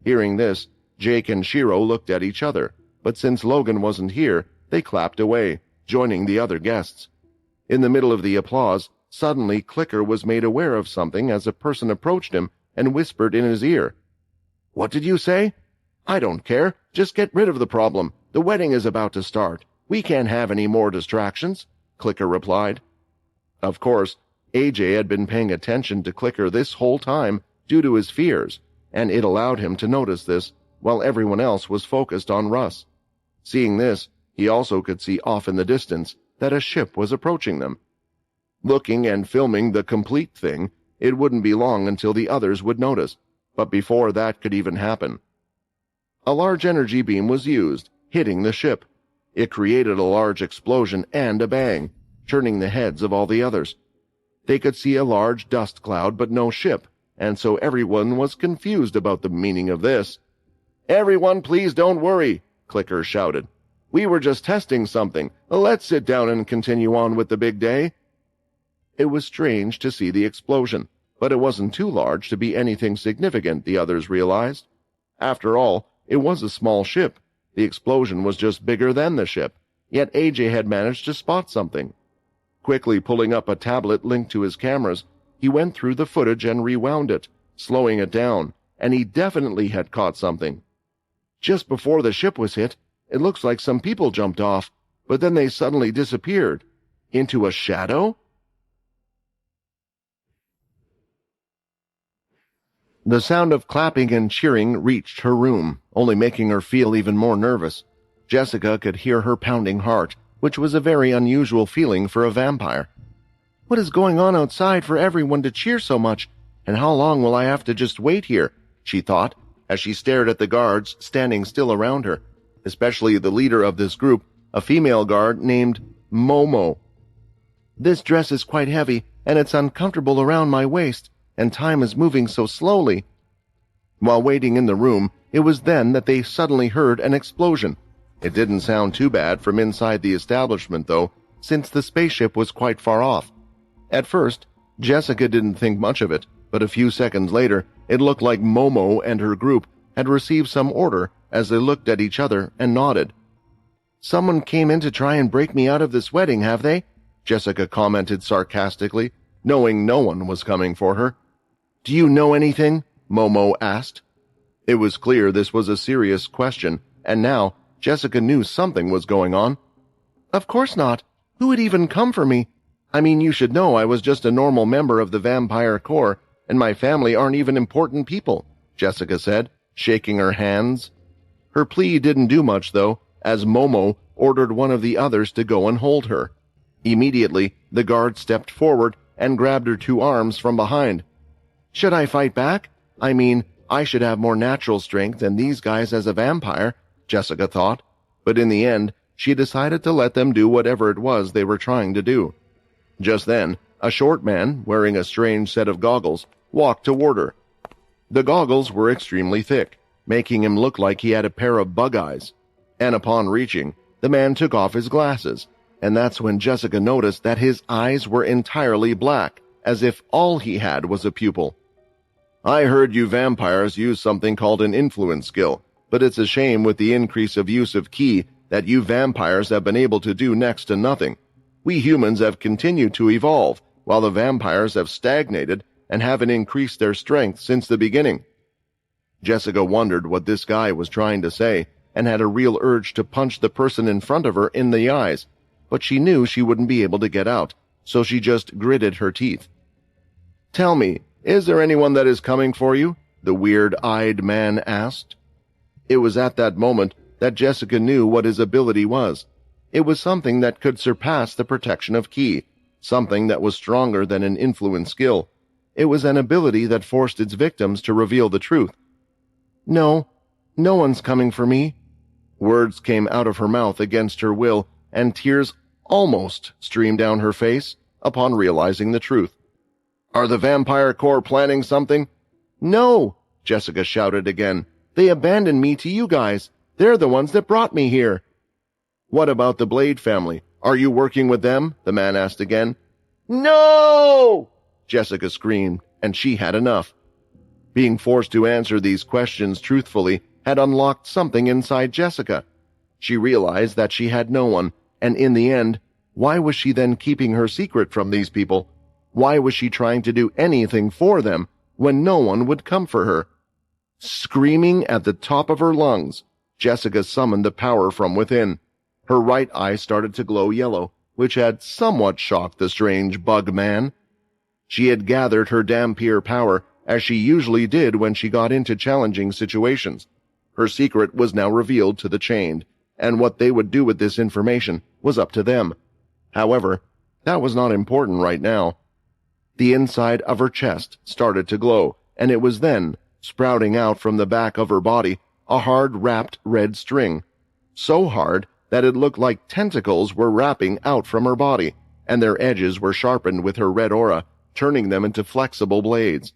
Hearing this, Jake and Shiro looked at each other, but since Logan wasn't here, they clapped away, joining the other guests. In the middle of the applause, suddenly Clicker was made aware of something as a person approached him and whispered in his ear. What did you say? I don't care. Just get rid of the problem. The wedding is about to start. We can't have any more distractions, Clicker replied. Of course, AJ had been paying attention to Clicker this whole time due to his fears, and it allowed him to notice this while everyone else was focused on Russ. Seeing this, he also could see off in the distance that a ship was approaching them. Looking and filming the complete thing, it wouldn't be long until the others would notice, but before that could even happen, a large energy beam was used, hitting the ship. It created a large explosion and a bang, turning the heads of all the others. They could see a large dust cloud but no ship, and so everyone was confused about the meaning of this. Everyone, please don't worry, Clicker shouted. We were just testing something. Let's sit down and continue on with the big day. It was strange to see the explosion, but it wasn't too large to be anything significant, the others realized. After all, it was a small ship. The explosion was just bigger than the ship, yet AJ had managed to spot something. Quickly pulling up a tablet linked to his cameras, he went through the footage and rewound it, slowing it down, and he definitely had caught something. Just before the ship was hit, it looks like some people jumped off, but then they suddenly disappeared. Into a shadow? The sound of clapping and cheering reached her room, only making her feel even more nervous. Jessica could hear her pounding heart, which was a very unusual feeling for a vampire. What is going on outside for everyone to cheer so much, and how long will I have to just wait here? She thought, as she stared at the guards standing still around her, especially the leader of this group, a female guard named Momo. This dress is quite heavy, and it's uncomfortable around my waist, and time is moving so slowly. While waiting in the room, it was then that they suddenly heard an explosion. It didn't sound too bad from inside the establishment, though, since the spaceship was quite far off. At first, Jessica didn't think much of it, but a few seconds later, it looked like Momo and her group had received some order as they looked at each other and nodded. Someone came in to try and break me out of this wedding, have they? Jessica commented sarcastically, knowing no one was coming for her. Do you know anything? Momo asked. It was clear this was a serious question, and now Jessica knew something was going on. Of course not. Who would even come for me? I mean, you should know I was just a normal member of the Vampire Corps, and my family aren't even important people, Jessica said, shaking her hands. Her plea didn't do much, though, as Momo ordered one of the others to go and hold her. Immediately, the guard stepped forward and grabbed her two arms from behind. Should I fight back? I mean, I should have more natural strength than these guys as a vampire, Jessica thought, but in the end, she decided to let them do whatever it was they were trying to do. Just then, a short man, wearing a strange set of goggles, walked toward her. The goggles were extremely thick, making him look like he had a pair of bug eyes, and upon reaching, the man took off his glasses, and that's when Jessica noticed that his eyes were entirely black, as if all he had was a pupil. I heard you vampires use something called an influence skill, but it's a shame with the increase of use of ki that you vampires have been able to do next to nothing. We humans have continued to evolve, while the vampires have stagnated and haven't increased their strength since the beginning. Jessica wondered what this guy was trying to say, and had a real urge to punch the person in front of her in the eyes. but she knew she wouldn't be able to get out, so she just gritted her teeth. "Tell me, is there anyone that is coming for you?" the weird-eyed man asked. It was at that moment that Jessica knew what his ability was. It was something that could surpass the protection of ki, something that was stronger than an influence skill. It was an ability that forced its victims to reveal the truth. "No, no one's coming for me." Words came out of her mouth against her will, and tears almost streamed down her face upon realizing the truth. "Are the Vampire Corps planning something?" "No," Jessica shouted again. "They abandoned me to you guys. They're the ones that brought me here." "What about the Blade family? Are you working with them?" the man asked again. "No!" Jessica screamed, and she had enough. Being forced to answer these questions truthfully had unlocked something inside Jessica. She realized that she had no one, and in the end, why was she then keeping her secret from these people? Why was she trying to do anything for them when no one would come for her? Screaming at the top of her lungs, Jessica summoned the power from within. Her right eye started to glow yellow, which had somewhat shocked the strange bug man. She had gathered her Dhampir power, as she usually did when she got into challenging situations. Her secret was now revealed to the Chained, and what they would do with this information was up to them. However, that was not important right now. The inside of her chest started to glow, and it was then, sprouting out from the back of her body, a hard wrapped red string. So hard that it looked like tentacles were wrapping out from her body, and their edges were sharpened with her red aura, turning them into flexible blades.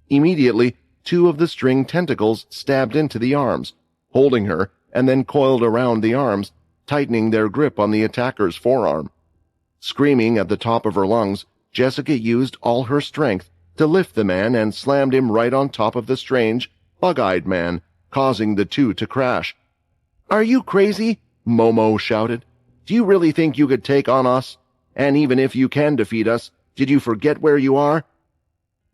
Immediately, 2 of the string tentacles stabbed into the arms, holding her, and then coiled around the arms, tightening their grip on the attacker's forearm. Screaming at the top of her lungs, Jessica used all her strength to lift the man and slammed him right on top of the strange, bug-eyed man, causing the two to crash. "Are you crazy?" Momo shouted. "Do you really think you could take on us? And even if you can defeat us, did you forget where you are?"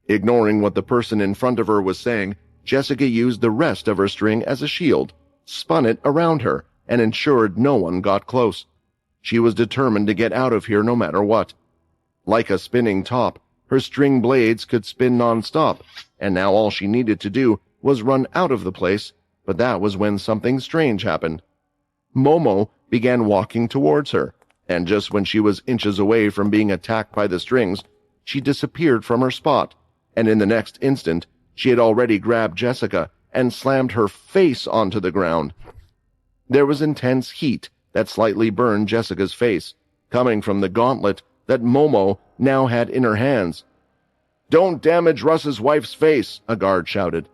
Ignoring what the person in front of her was saying, Jessica used the rest of her string as a shield, spun it around her, and ensured no one got close. She was determined to get out of here no matter what. Like a spinning top, her string blades could spin nonstop, and now all she needed to do was run out of the place, but that was when something strange happened. Momo began walking towards her, and just when she was inches away from being attacked by the strings, she disappeared from her spot, and in the next instant, she had already grabbed Jessica and slammed her face onto the ground. There was intense heat that slightly burned Jessica's face, coming from the gauntlet that Momo now had in her hands. "Don't damage Russ's wife's face," a guard shouted.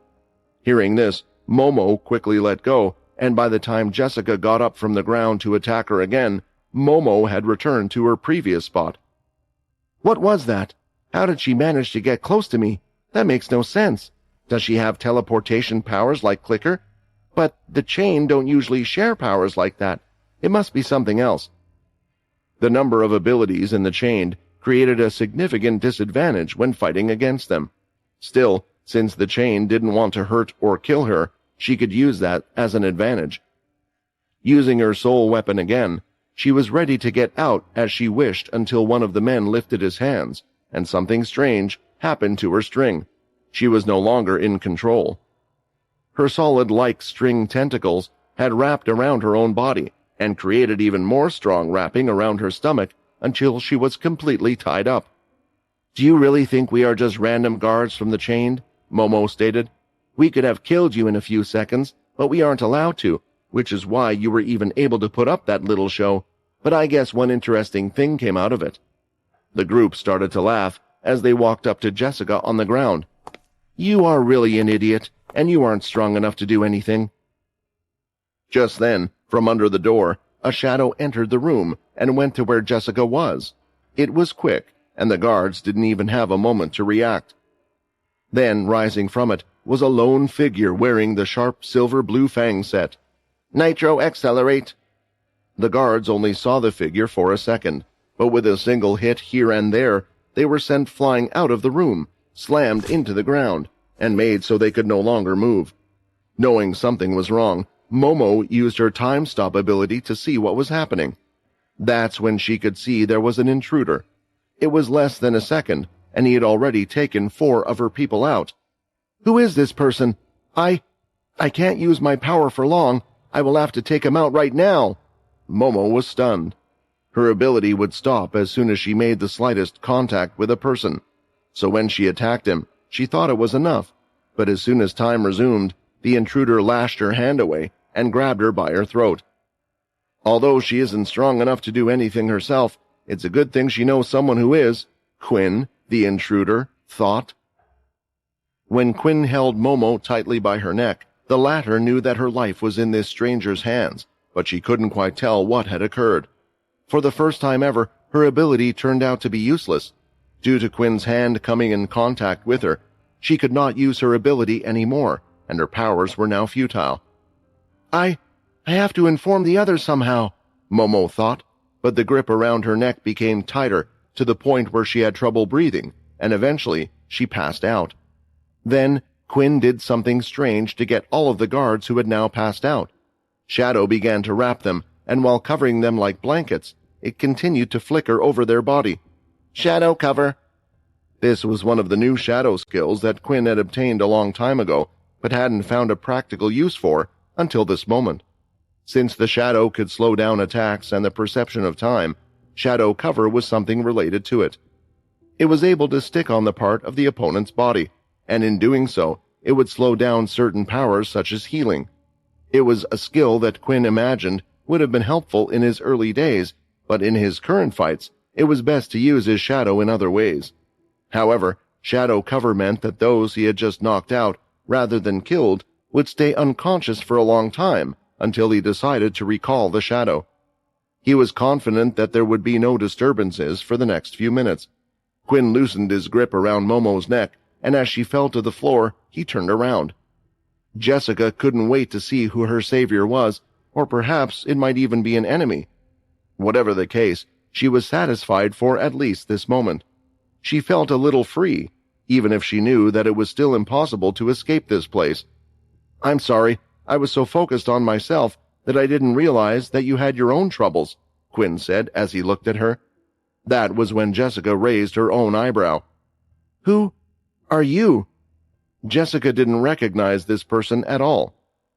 Hearing this, Momo quickly let go, and by the time Jessica got up from the ground to attack her again, Momo had returned to her previous spot. "What was that? How did she manage to get close to me? That makes no sense. Does she have teleportation powers like Clicker? But the Chain don't usually share powers like that. It must be something else." The number of abilities in the Chained created a significant disadvantage when fighting against them. Still, since the Chain didn't want to hurt or kill her, she could use that as an advantage. Using her soul weapon again, she was ready to get out as she wished until one of the men lifted his hands, and something strange happened to her string. She was no longer in control. Her solid-like string tentacles had wrapped around her own body and created even more strong wrapping around her stomach until she was completely tied up. "Do you really think we are just random guards from the Chained?" Momo stated. "We could have killed you in a few seconds, but we aren't allowed to, which is why you were even able to put up that little show. But I guess one interesting thing came out of it." The group started to laugh as they walked up to Jessica on the ground. "You are really an idiot, and you aren't strong enough to do anything." Just then, from under the door, a shadow entered the room and went to where Jessica was. It was quick, and the guards didn't even have a moment to react. Then, rising from it, was a lone figure wearing the sharp silver-blue fang set. "Nitro, accelerate!" The guards only saw the figure for a second, but with a single hit here and there, they were sent flying out of the room, slammed into the ground, and made so they could no longer move. Knowing something was wrong, Momo used her time stop ability to see what was happening. That's when she could see there was an intruder. It was less than a second, and he had already taken 4 of her people out. Who is this person? I can't use my power for long. I will have to take him out right now. Momo was stunned. Her ability would stop as soon as she made the slightest contact with a person. So when she attacked him, she thought it was enough. But as soon as time resumed, the intruder lashed her hand away and grabbed her by her throat. Although she isn't strong enough to do anything herself, it's a good thing she knows someone who is, Quinn, the intruder, thought. When Quinn held Momo tightly by her neck, the latter knew that her life was in this stranger's hands, but she couldn't quite tell what had occurred. For the first time ever, her ability turned out to be useless. Due to Quinn's hand coming in contact with her, she could not use her ability anymore, and her powers were now futile. I have to inform the others somehow, Momo thought, but the grip around her neck became tighter to the point where she had trouble breathing, and eventually she passed out. Then Quinn did something strange to get all of the guards who had now passed out. Shadow began to wrap them, and while covering them like blankets, it continued to flicker over their body. Shadow cover. This was one of the new shadow skills that Quinn had obtained a long time ago, but hadn't found a practical use for until this moment. Since the shadow could slow down attacks and the perception of time, shadow cover was something related to it. It was able to stick on the part of the opponent's body, and in doing so, it would slow down certain powers such as healing. It was a skill that Quinn imagined would have been helpful in his early days, but in his current fights, it was best to use his shadow in other ways. However, shadow cover meant that those he had just knocked out, rather than killed, would stay unconscious for a long time until he decided to recall the shadow. He was confident that there would be no disturbances for the next few minutes. Quinn loosened his grip around Momo's neck, and as she fell to the floor, he turned around. Jessica couldn't wait to see who her savior was, or perhaps it might even be an enemy. Whatever the case, she was satisfied for at least this moment. She felt a little free, even if she knew that it was still impossible to escape this place. "I'm sorry, I was so focused on myself that I didn't realize that you had your own troubles," Quinn said as he looked at her. That was when Jessica raised her own eyebrow. "Who are you?" Jessica didn't recognize this person at all.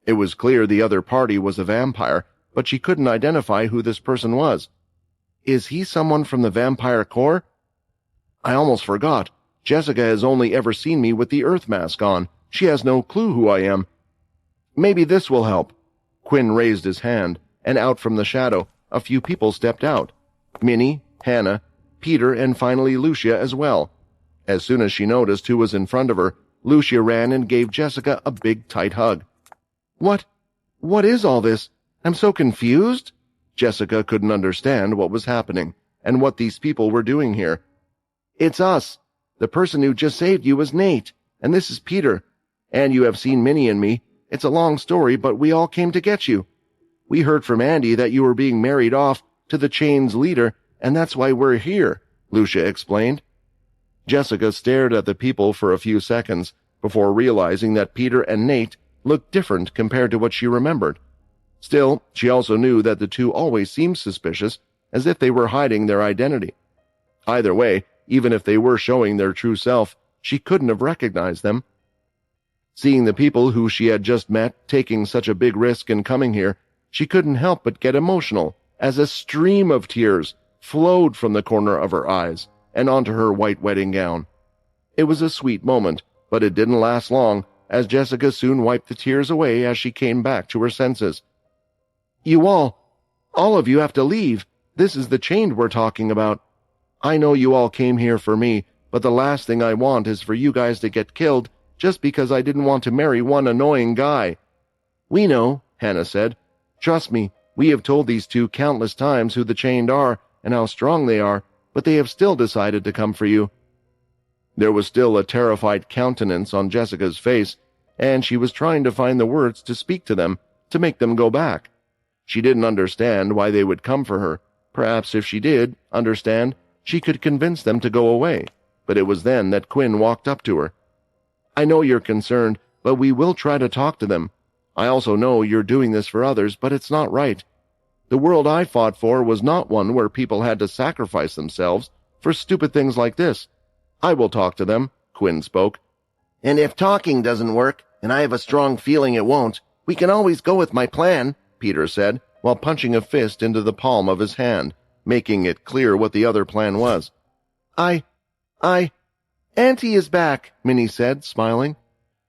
It was clear the other party was a vampire, but she couldn't identify who this person was. "Is he someone from the Vampire Corps?" "I almost forgot. Jessica has only ever seen me with the Earth mask on. She has no clue who I am." "Maybe this will help." Quinn raised his hand, and out from the shadow, a few people stepped out. Minnie, Hannah, Peter, and finally Lucia as well. As soon as she noticed who was in front of her, Lucia ran and gave Jessica a big, tight hug. What is all this? I'm so confused." Jessica couldn't understand what was happening, and what these people were doing here. "It's us. The person who just saved you was Nate, and this is Peter. And you have seen Minnie and me. It's a long story, but we all came to get you. We heard from Andy that you were being married off to the chain's leader, and that's why we're here," Lucia explained. Jessica stared at the people for a few seconds before realizing that Peter and Nate looked different compared to what she remembered. Still, she also knew that the two always seemed suspicious, as if they were hiding their identity. Either way, even if they were showing their true self, she couldn't have recognized them. Seeing the people who she had just met taking such a big risk in coming here, she couldn't help but get emotional as a stream of tears flowed from the corner of her eyes and onto her white wedding gown. It was a sweet moment, but it didn't last long, as Jessica soon wiped the tears away as she came back to her senses. "You all of you have to leave. This is the chained we're talking about. I know you all came here for me, but the last thing I want is for you guys to get killed just because I didn't want to marry one annoying guy." "We know," Hannah said. "Trust me, we have told these two countless times who the chained are and how strong they are, but they have still decided to come for you." There was still a terrified countenance on Jessica's face, and she was trying to find the words to speak to them, to make them go back. She didn't understand why they would come for her. Perhaps if she did understand, she could convince them to go away. But it was then that Quinn walked up to her. "I know you're concerned, but we will try to talk to them. I also know you're doing this for others, but it's not right." The world I fought for was not one where people had to sacrifice themselves for stupid things like this. I will talk to them, Quinn spoke. And if talking doesn't work, and I have a strong feeling it won't, we can always go with my plan, Peter said, while punching a fist into the palm of his hand, making it clear what the other plan was. Auntie is back, Minnie said, smiling.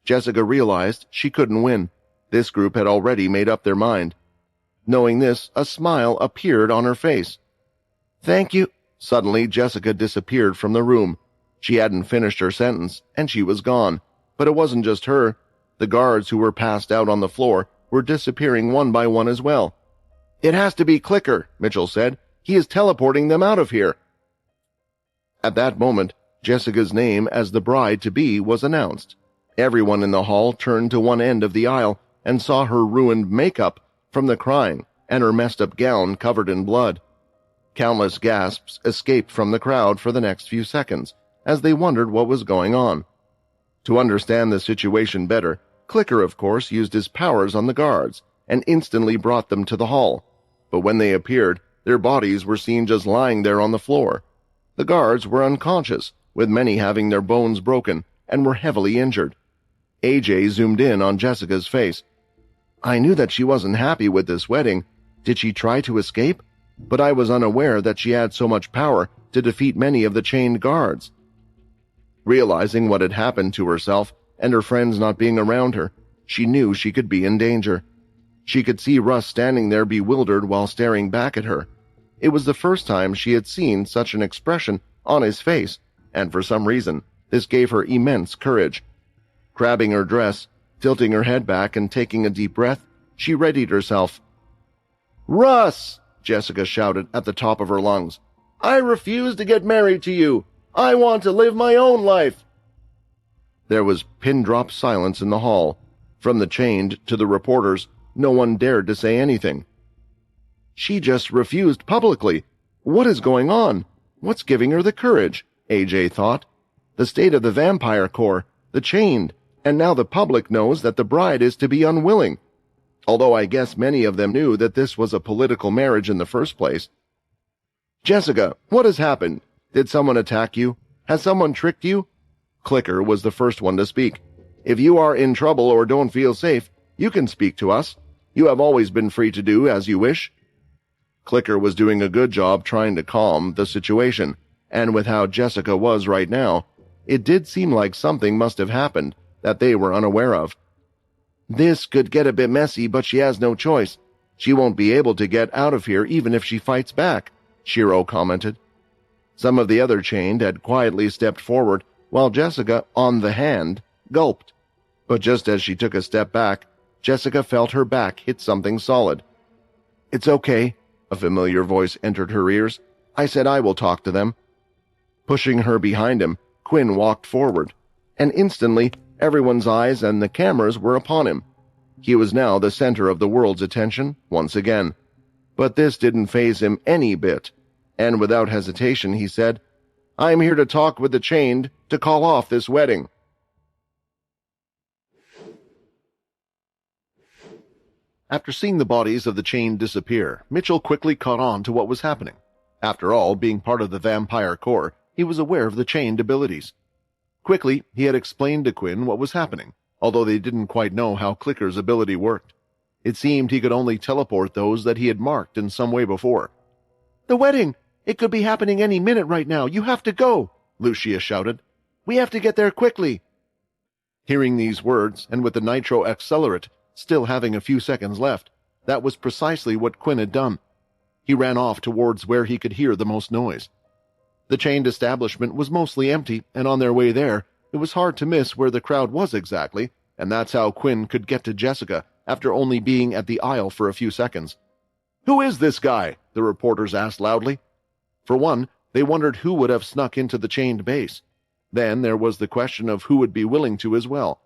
Jessica realized she couldn't win. This group had already made up their mind. Knowing this, a smile appeared on her face. Thank you. Suddenly, Jessica disappeared from the room. She hadn't finished her sentence, and she was gone. But it wasn't just her. The guards who were passed out on the floor were disappearing one by one as well. It has to be Clicker, Mitchell said. He is teleporting them out of here. At that moment, Jessica's name as the bride-to-be was announced. Everyone in the hall turned to one end of the aisle and saw her ruined makeup from the crying and her messed-up gown covered in blood. Countless gasps escaped from the crowd for the next few seconds as they wondered what was going on. To understand the situation better, Clicker, of course, used his powers on the guards and instantly brought them to the hall. But when they appeared, their bodies were seen just lying there on the floor. The guards were unconscious, with many having their bones broken, and were heavily injured. AJ zoomed in on Jessica's face. I knew that she wasn't happy with this wedding. Did she try to escape? But I was unaware that she had so much power to defeat many of the chained guards. Realizing what had happened to herself and her friends not being around her, she knew she could be in danger. She could see Russ standing there bewildered while staring back at her. It was the first time she had seen such an expression on his face, and for some reason, this gave her immense courage. Grabbing her dress, tilting her head back and taking a deep breath, she readied herself. Russ! Jessica shouted at the top of her lungs. I refuse to get married to you. I want to live my own life. There was pin-drop silence in the hall. From the chained to the reporters, no one dared to say anything. She just refused publicly. What is going on? What's giving her the courage? AJ thought. The state of the vampire corps, the chained, and now the public knows that the bride is to be unwilling. Although I guess many of them knew that this was a political marriage in the first place. Jessica, what has happened? Did someone attack you? Has someone tricked you? Clicker was the first one to speak. If you are in trouble or don't feel safe, you can speak to us. You have always been free to do as you wish. Clicker was doing a good job trying to calm the situation, and with how Jessica was right now, it did seem like something must have happened that they were unaware of. This could get a bit messy, but she has no choice. She won't be able to get out of here even if she fights back, Shiro commented. Some of the other chained had quietly stepped forward, while Jessica, on the hand, gulped. But just as she took a step back, Jessica felt her back hit something solid. It's okay, a familiar voice entered her ears. I said I will talk to them. Pushing her behind him, Quinn walked forward, and instantly everyone's eyes and the cameras were upon him. He was now the center of the world's attention once again. But this didn't faze him any bit, and without hesitation he said, I'm here to talk with the chained to call off this wedding. After seeing the bodies of the chained disappear, Mitchell quickly caught on to what was happening. After all, being part of the vampire corps, he was aware of the chained abilities. Quickly, he had explained to Quinn what was happening, although they didn't quite know how Clicker's ability worked. It seemed he could only teleport those that he had marked in some way before. The wedding! It could be happening any minute right now. You have to go, Lucia shouted. We have to get there quickly. Hearing these words, and with the nitro accelerate still having a few seconds left, that was precisely what Quinn had done. He ran off towards where he could hear the most noise. The chained establishment was mostly empty, and on their way there, it was hard to miss where the crowd was exactly, and that's how Quinn could get to Jessica after only being at the aisle for a few seconds. Who is this guy? The reporters asked loudly. For one, they wondered who would have snuck into the chained base. Then there was the question of who would be willing to as well.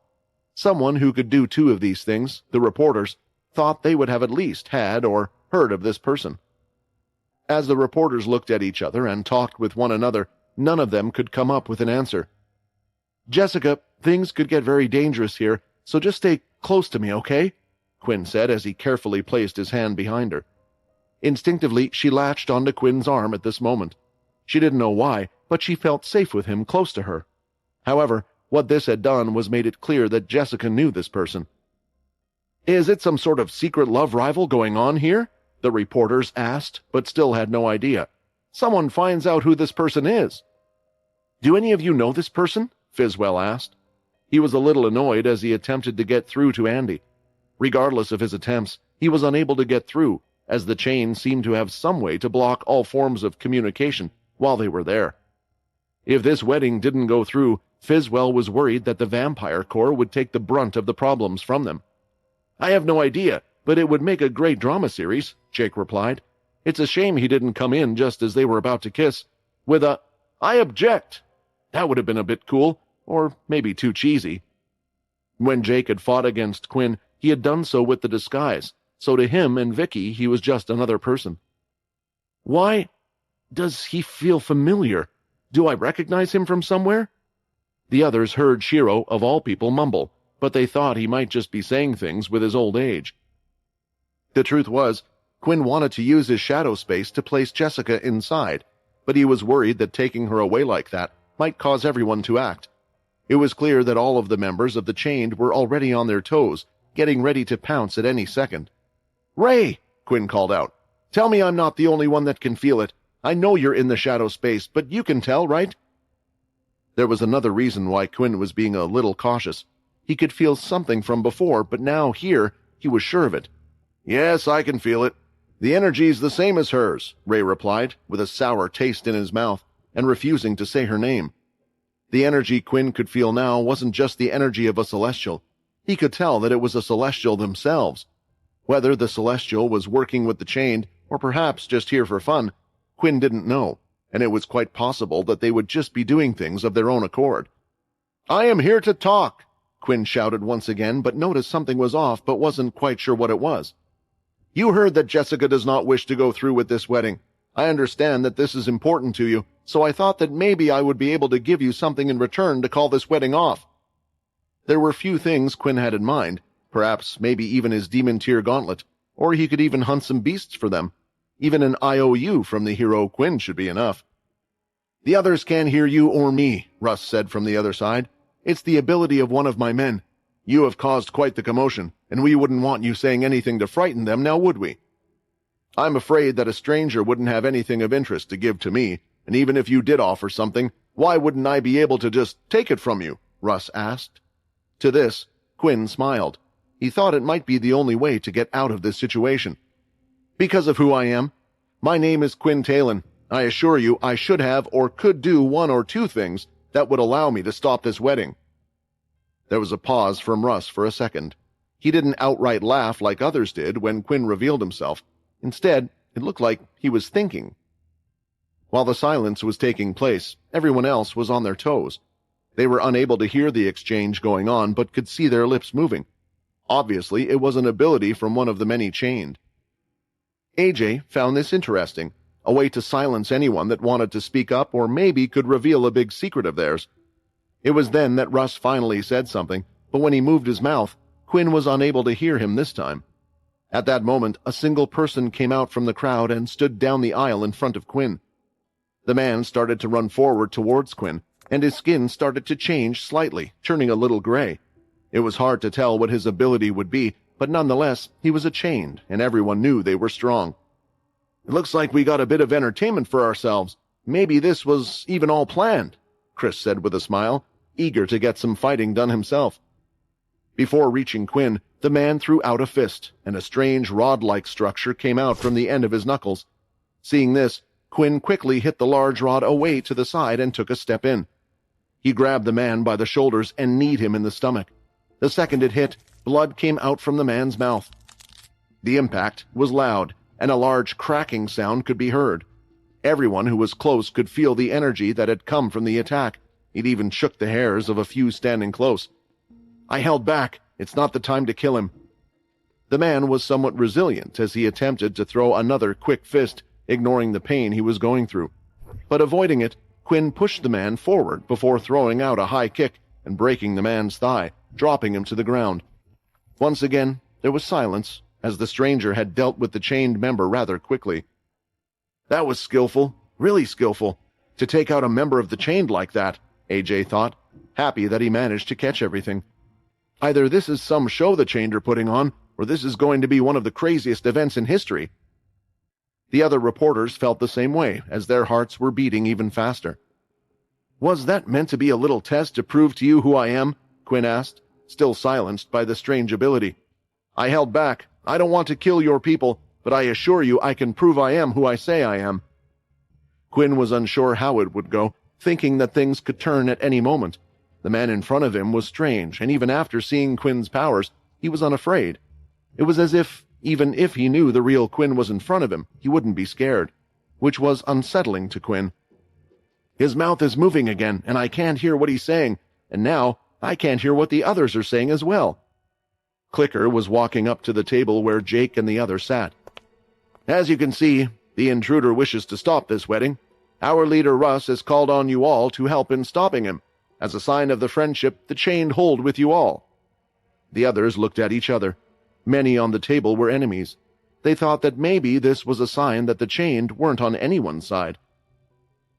Someone who could do two of these things, the reporters, thought they would have at least had or heard of this person. As the reporters looked at each other and talked with one another, none of them could come up with an answer. Jessica, things could get very dangerous here, so just stay close to me, okay? Quinn said as he carefully placed his hand behind her. Instinctively, she latched onto Quinn's arm at this moment. She didn't know why, but she felt safe with him close to her. However, what this had done was made it clear that Jessica knew this person. "Is it some sort of secret love rival going on here?" the reporters asked, but still had no idea. "Someone finds out who this person is." "Do any of you know this person?" Fizwell asked. He was a little annoyed as he attempted to get through to Andy. Regardless of his attempts, he was unable to get through, as the chain seemed to have some way to block all forms of communication while they were there. If this wedding didn't go through, Fizwell was worried that the Vampire Corps would take the brunt of the problems from them. "I have no idea, but it would make a great drama series," Jake replied. "It's a shame he didn't come in just as they were about to kiss, with a 'I object.' That would have been a bit cool, or maybe too cheesy." When Jake had fought against Quinn, he had done so with the disguise, so to him and Vicky he was just another person. "Why does he feel familiar? Do I recognize him from somewhere?" The others heard Shiro, of all people, mumble, but they thought he might just be saying things with his old age. The truth was, Quinn wanted to use his shadow space to place Jessica inside, but he was worried that taking her away like that might cause everyone to act. It was clear that all of the members of the Chained were already on their toes, getting ready to pounce at any second. "Ray!" Quinn called out. "Tell me I'm not the only one that can feel it. I know you're in the shadow space, but you can tell, right?" There was another reason why Quinn was being a little cautious. He could feel something from before, but now here he was sure of it. "Yes, I can feel it. The energy's the same as hers," Ray replied, with a sour taste in his mouth, and refusing to say her name. The energy Quinn could feel now wasn't just the energy of a Celestial. He could tell that it was a Celestial themselves. Whether the Celestial was working with the Chained, or perhaps just here for fun, Quinn didn't know, and it was quite possible that they would just be doing things of their own accord. "I am here to talk," Quinn shouted once again, but noticed something was off but wasn't quite sure what it was. "You heard that Jessica does not wish to go through with this wedding. I understand that this is important to you, so I thought that maybe I would be able to give you something in return to call this wedding off." There were few things Quinn had in mind, perhaps maybe even his demon tier gauntlet, or he could even hunt some beasts for them. Even an IOU from the hero Quinn should be enough. "The others can't hear you or me," Russ said from the other side. "It's the ability of one of my men. You have caused quite the commotion, and we wouldn't want you saying anything to frighten them, now would we?" "I'm afraid that a stranger wouldn't have anything of interest to give to me, and even if you did offer something, why wouldn't I be able to just take it from you?" Russ asked. To this, Quinn smiled. He thought it might be the only way to get out of this situation. "Because of who I am. My name is Quinn Talon. I assure you I should have or could do one or two things that would allow me to stop this wedding." There was a pause from Russ for a second. He didn't outright laugh like others did when Quinn revealed himself. Instead, it looked like he was thinking. While the silence was taking place, everyone else was on their toes. They were unable to hear the exchange going on, but could see their lips moving. Obviously, it was an ability from one of the many Chained. AJ found this interesting, a way to silence anyone that wanted to speak up or maybe could reveal a big secret of theirs. It was then that Russ finally said something, but when he moved his mouth, Quinn was unable to hear him this time. At that moment, a single person came out from the crowd and stood down the aisle in front of Quinn. The man started to run forward towards Quinn, and his skin started to change slightly, turning a little gray. It was hard to tell what his ability would be, but nonetheless, he was a Chained, and everyone knew they were strong. "It looks like we got a bit of entertainment for ourselves. Maybe this was even all planned," Chris said with a smile, eager to get some fighting done himself. Before reaching Quinn, the man threw out a fist, and a strange rod-like structure came out from the end of his knuckles. Seeing this, Quinn quickly hit the large rod away to the side and took a step in. He grabbed the man by the shoulders and kneed him in the stomach. The second it hit, blood came out from the man's mouth. The impact was loud, and a large cracking sound could be heard. Everyone who was close could feel the energy that had come from the attack. It even shook the hairs of a few standing close. "I held back. It's not the time to kill him." The man was somewhat resilient as he attempted to throw another quick fist, ignoring the pain he was going through. But avoiding it, Quinn pushed the man forward before throwing out a high kick and breaking the man's thigh, dropping him to the ground. Once again, there was silence, as the stranger had dealt with the chained member rather quickly. That was skillful, really skillful, to take out a member of the chained like that, AJ thought, happy that he managed to catch everything. Either this is some show the chained are putting on, or this is going to be one of the craziest events in history. The other reporters felt the same way, as their hearts were beating even faster. Was that meant to be a little test to prove to you who I am? Quinn asked, still silenced by the strange ability. I held back. I don't want to kill your people, but I assure you I can prove I am who I say I am. Quinn was unsure how it would go, thinking that things could turn at any moment. The man in front of him was strange, and even after seeing Quinn's powers, he was unafraid. It was as if, even if he knew the real Quinn was in front of him, he wouldn't be scared, which was unsettling to Quinn. His mouth is moving again, and I can't hear what he's saying, and now I can't hear what the others are saying as well. Clicker was walking up to the table where Jake and the other sat. As you can see, the intruder wishes to stop this wedding. Our leader Russ has called on you all to help in stopping him, as a sign of the friendship the chained hold with you all. The others looked at each other. Many on the table were enemies. They thought that maybe this was a sign that the chained weren't on anyone's side.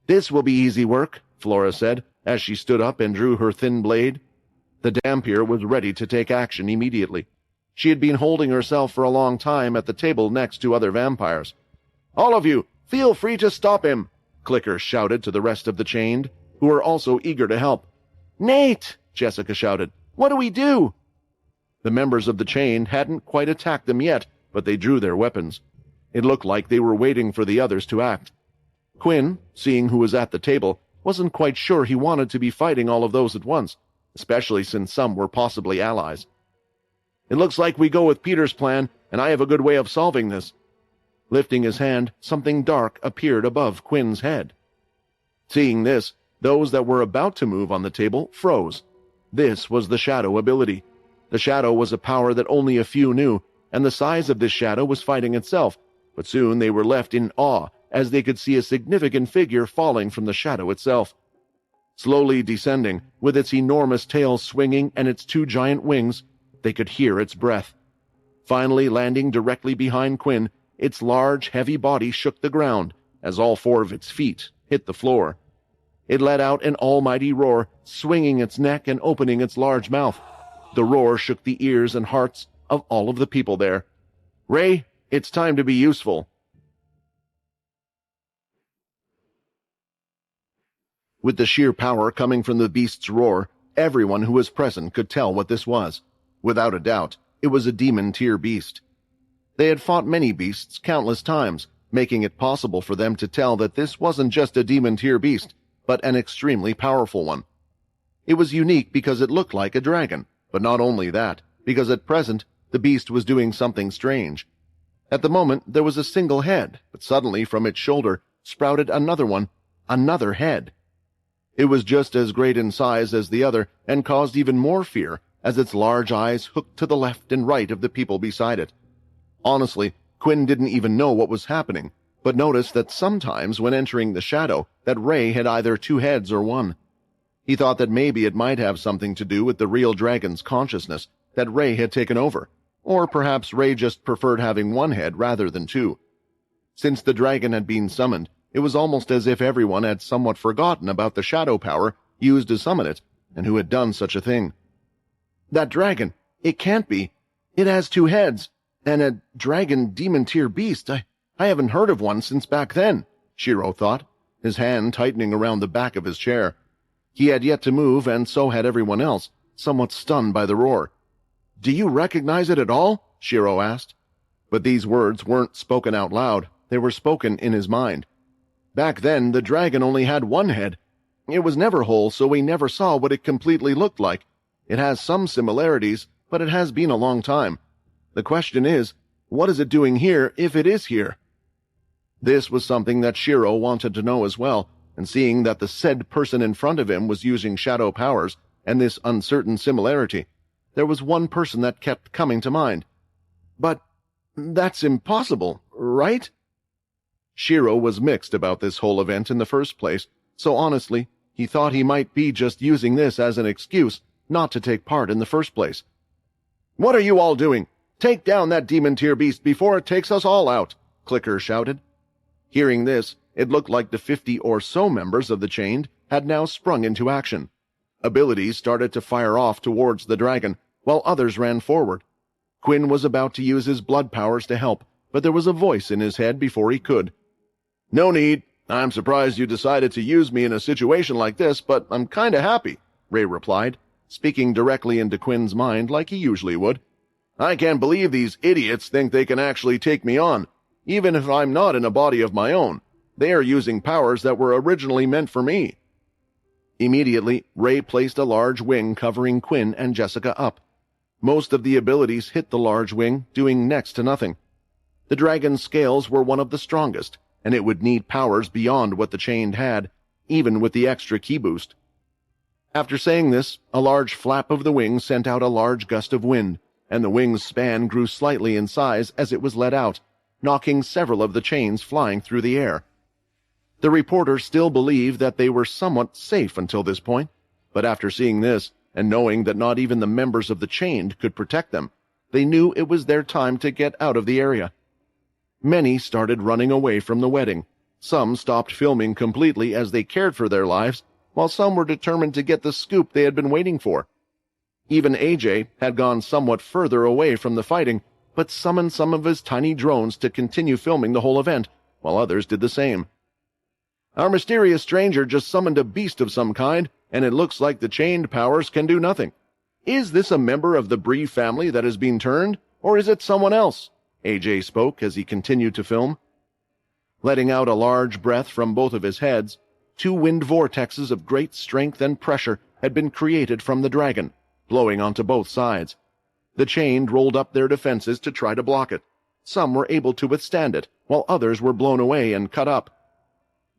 This will be easy work, Flora said, as she stood up and drew her thin blade. The Dampier was ready to take action immediately. She had been holding herself for a long time at the table next to other vampires. All of you, feel free to stop him, Clicker shouted to the rest of the chained, who were also eager to help. Nate, Jessica shouted, what do we do? The members of the chain hadn't quite attacked them yet, but they drew their weapons. It looked like they were waiting for the others to act. Quinn, seeing who was at the table, wasn't quite sure he wanted to be fighting all of those at once, especially since some were possibly allies. It looks like we go with Peter's plan, and I have a good way of solving this. Lifting his hand, something dark appeared above Quinn's head. Seeing this, those that were about to move on the table froze. This was the shadow ability. The shadow was a power that only a few knew, and the size of this shadow was fighting itself, but soon they were left in awe as they could see a significant figure falling from the shadow itself. Slowly descending, with its enormous tail swinging and its two giant wings, they could hear its breath. Finally landing directly behind Quinn, its large, heavy body shook the ground as all four of its feet hit the floor. It let out an almighty roar, swinging its neck and opening its large mouth. The roar shook the ears and hearts of all of the people there. Ray, it's time to be useful. With the sheer power coming from the beast's roar, everyone who was present could tell what this was. Without a doubt, it was a demon-tier beast. They had fought many beasts countless times, making it possible for them to tell that this wasn't just a demon-tier beast, but an extremely powerful one. It was unique because it looked like a dragon, but not only that, because at present, the beast was doing something strange. At the moment, there was a single head, but suddenly from its shoulder sprouted another one, another head. It was just as great in size as the other, and caused even more fear, as its large eyes hooked to the left and right of the people beside it. Honestly, Quinn didn't even know what was happening, but noticed that sometimes when entering the shadow, that Ray had either two heads or one. He thought that maybe it might have something to do with the real dragon's consciousness that Ray had taken over, or perhaps Ray just preferred having one head rather than two. Since the dragon had been summoned, it was almost as if everyone had somewhat forgotten about the shadow power used to summon it, and who had done such a thing. That dragon, it can't be. It has two heads, and a dragon demon-tier beast. I haven't heard of one since back then, Shiro thought, his hand tightening around the back of his chair. He had yet to move, and so had everyone else, somewhat stunned by the roar. Do you recognize it at all? Shiro asked. But these words weren't spoken out loud. They were spoken in his mind. Back then, the dragon only had one head. It was never whole, so we never saw what it completely looked like. It has some similarities, but it has been a long time. The question is, what is it doing here if it is here? This was something that Shiro wanted to know as well, and seeing that the said person in front of him was using shadow powers and this uncertain similarity, there was one person that kept coming to mind. But that's impossible, right? Shiro was mixed about this whole event in the first place, so honestly, he thought he might be just using this as an excuse not to take part in the first place. What are you all doing? "Take down that demon-tier beast before it takes us all out," Clicker shouted. Hearing this, it looked like the 50 or so members of the Chained had now sprung into action. Abilities started to fire off towards the dragon, while others ran forward. Quinn was about to use his blood powers to help, but there was a voice in his head before he could. "No need. I'm surprised you decided to use me in a situation like this, but I'm kinda happy," Ray replied, speaking directly into Quinn's mind like he usually would. "I can't believe these idiots think they can actually take me on, even if I'm not in a body of my own. They are using powers that were originally meant for me." Immediately, Ray placed a large wing covering Quinn and Jessica up. Most of the abilities hit the large wing, doing next to nothing. The dragon's scales were one of the strongest, and it would need powers beyond what the Chained had, even with the extra ki boost. After saying this, a large flap of the wing sent out a large gust of wind, and the wing's span grew slightly in size as it was let out, knocking several of the chains flying through the air. The reporter still believed that they were somewhat safe until this point, but after seeing this, and knowing that not even the members of the Chained could protect them, they knew it was their time to get out of the area. Many started running away from the wedding. Some stopped filming completely as they cared for their lives, while some were determined to get the scoop they had been waiting for. Even AJ had gone somewhat further away from the fighting, but summoned some of his tiny drones to continue filming the whole event, while others did the same. "Our mysterious stranger just summoned a beast of some kind, and it looks like the Chained powers can do nothing. Is this a member of the Bree family that has been turned, or is it someone else?" AJ spoke as he continued to film. Letting out a large breath from both of his heads, 2 wind vortexes of great strength and pressure had been created from the dragon, blowing onto both sides. The Chained rolled up their defenses to try to block it. Some were able to withstand it, while others were blown away and cut up.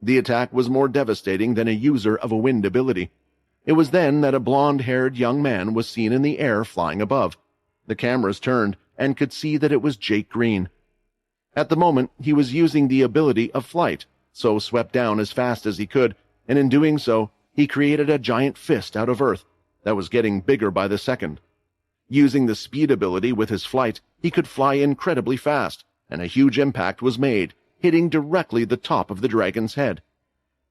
The attack was more devastating than a user of a wind ability. It was then that a blonde-haired young man was seen in the air flying above. The cameras turned and could see that it was Jake Green. At the moment, he was using the ability of flight, so swept down as fast as he could, and in doing so, he created a giant fist out of earth that was getting bigger by the second. Using the speed ability with his flight, he could fly incredibly fast, and a huge impact was made, hitting directly the top of the dragon's head.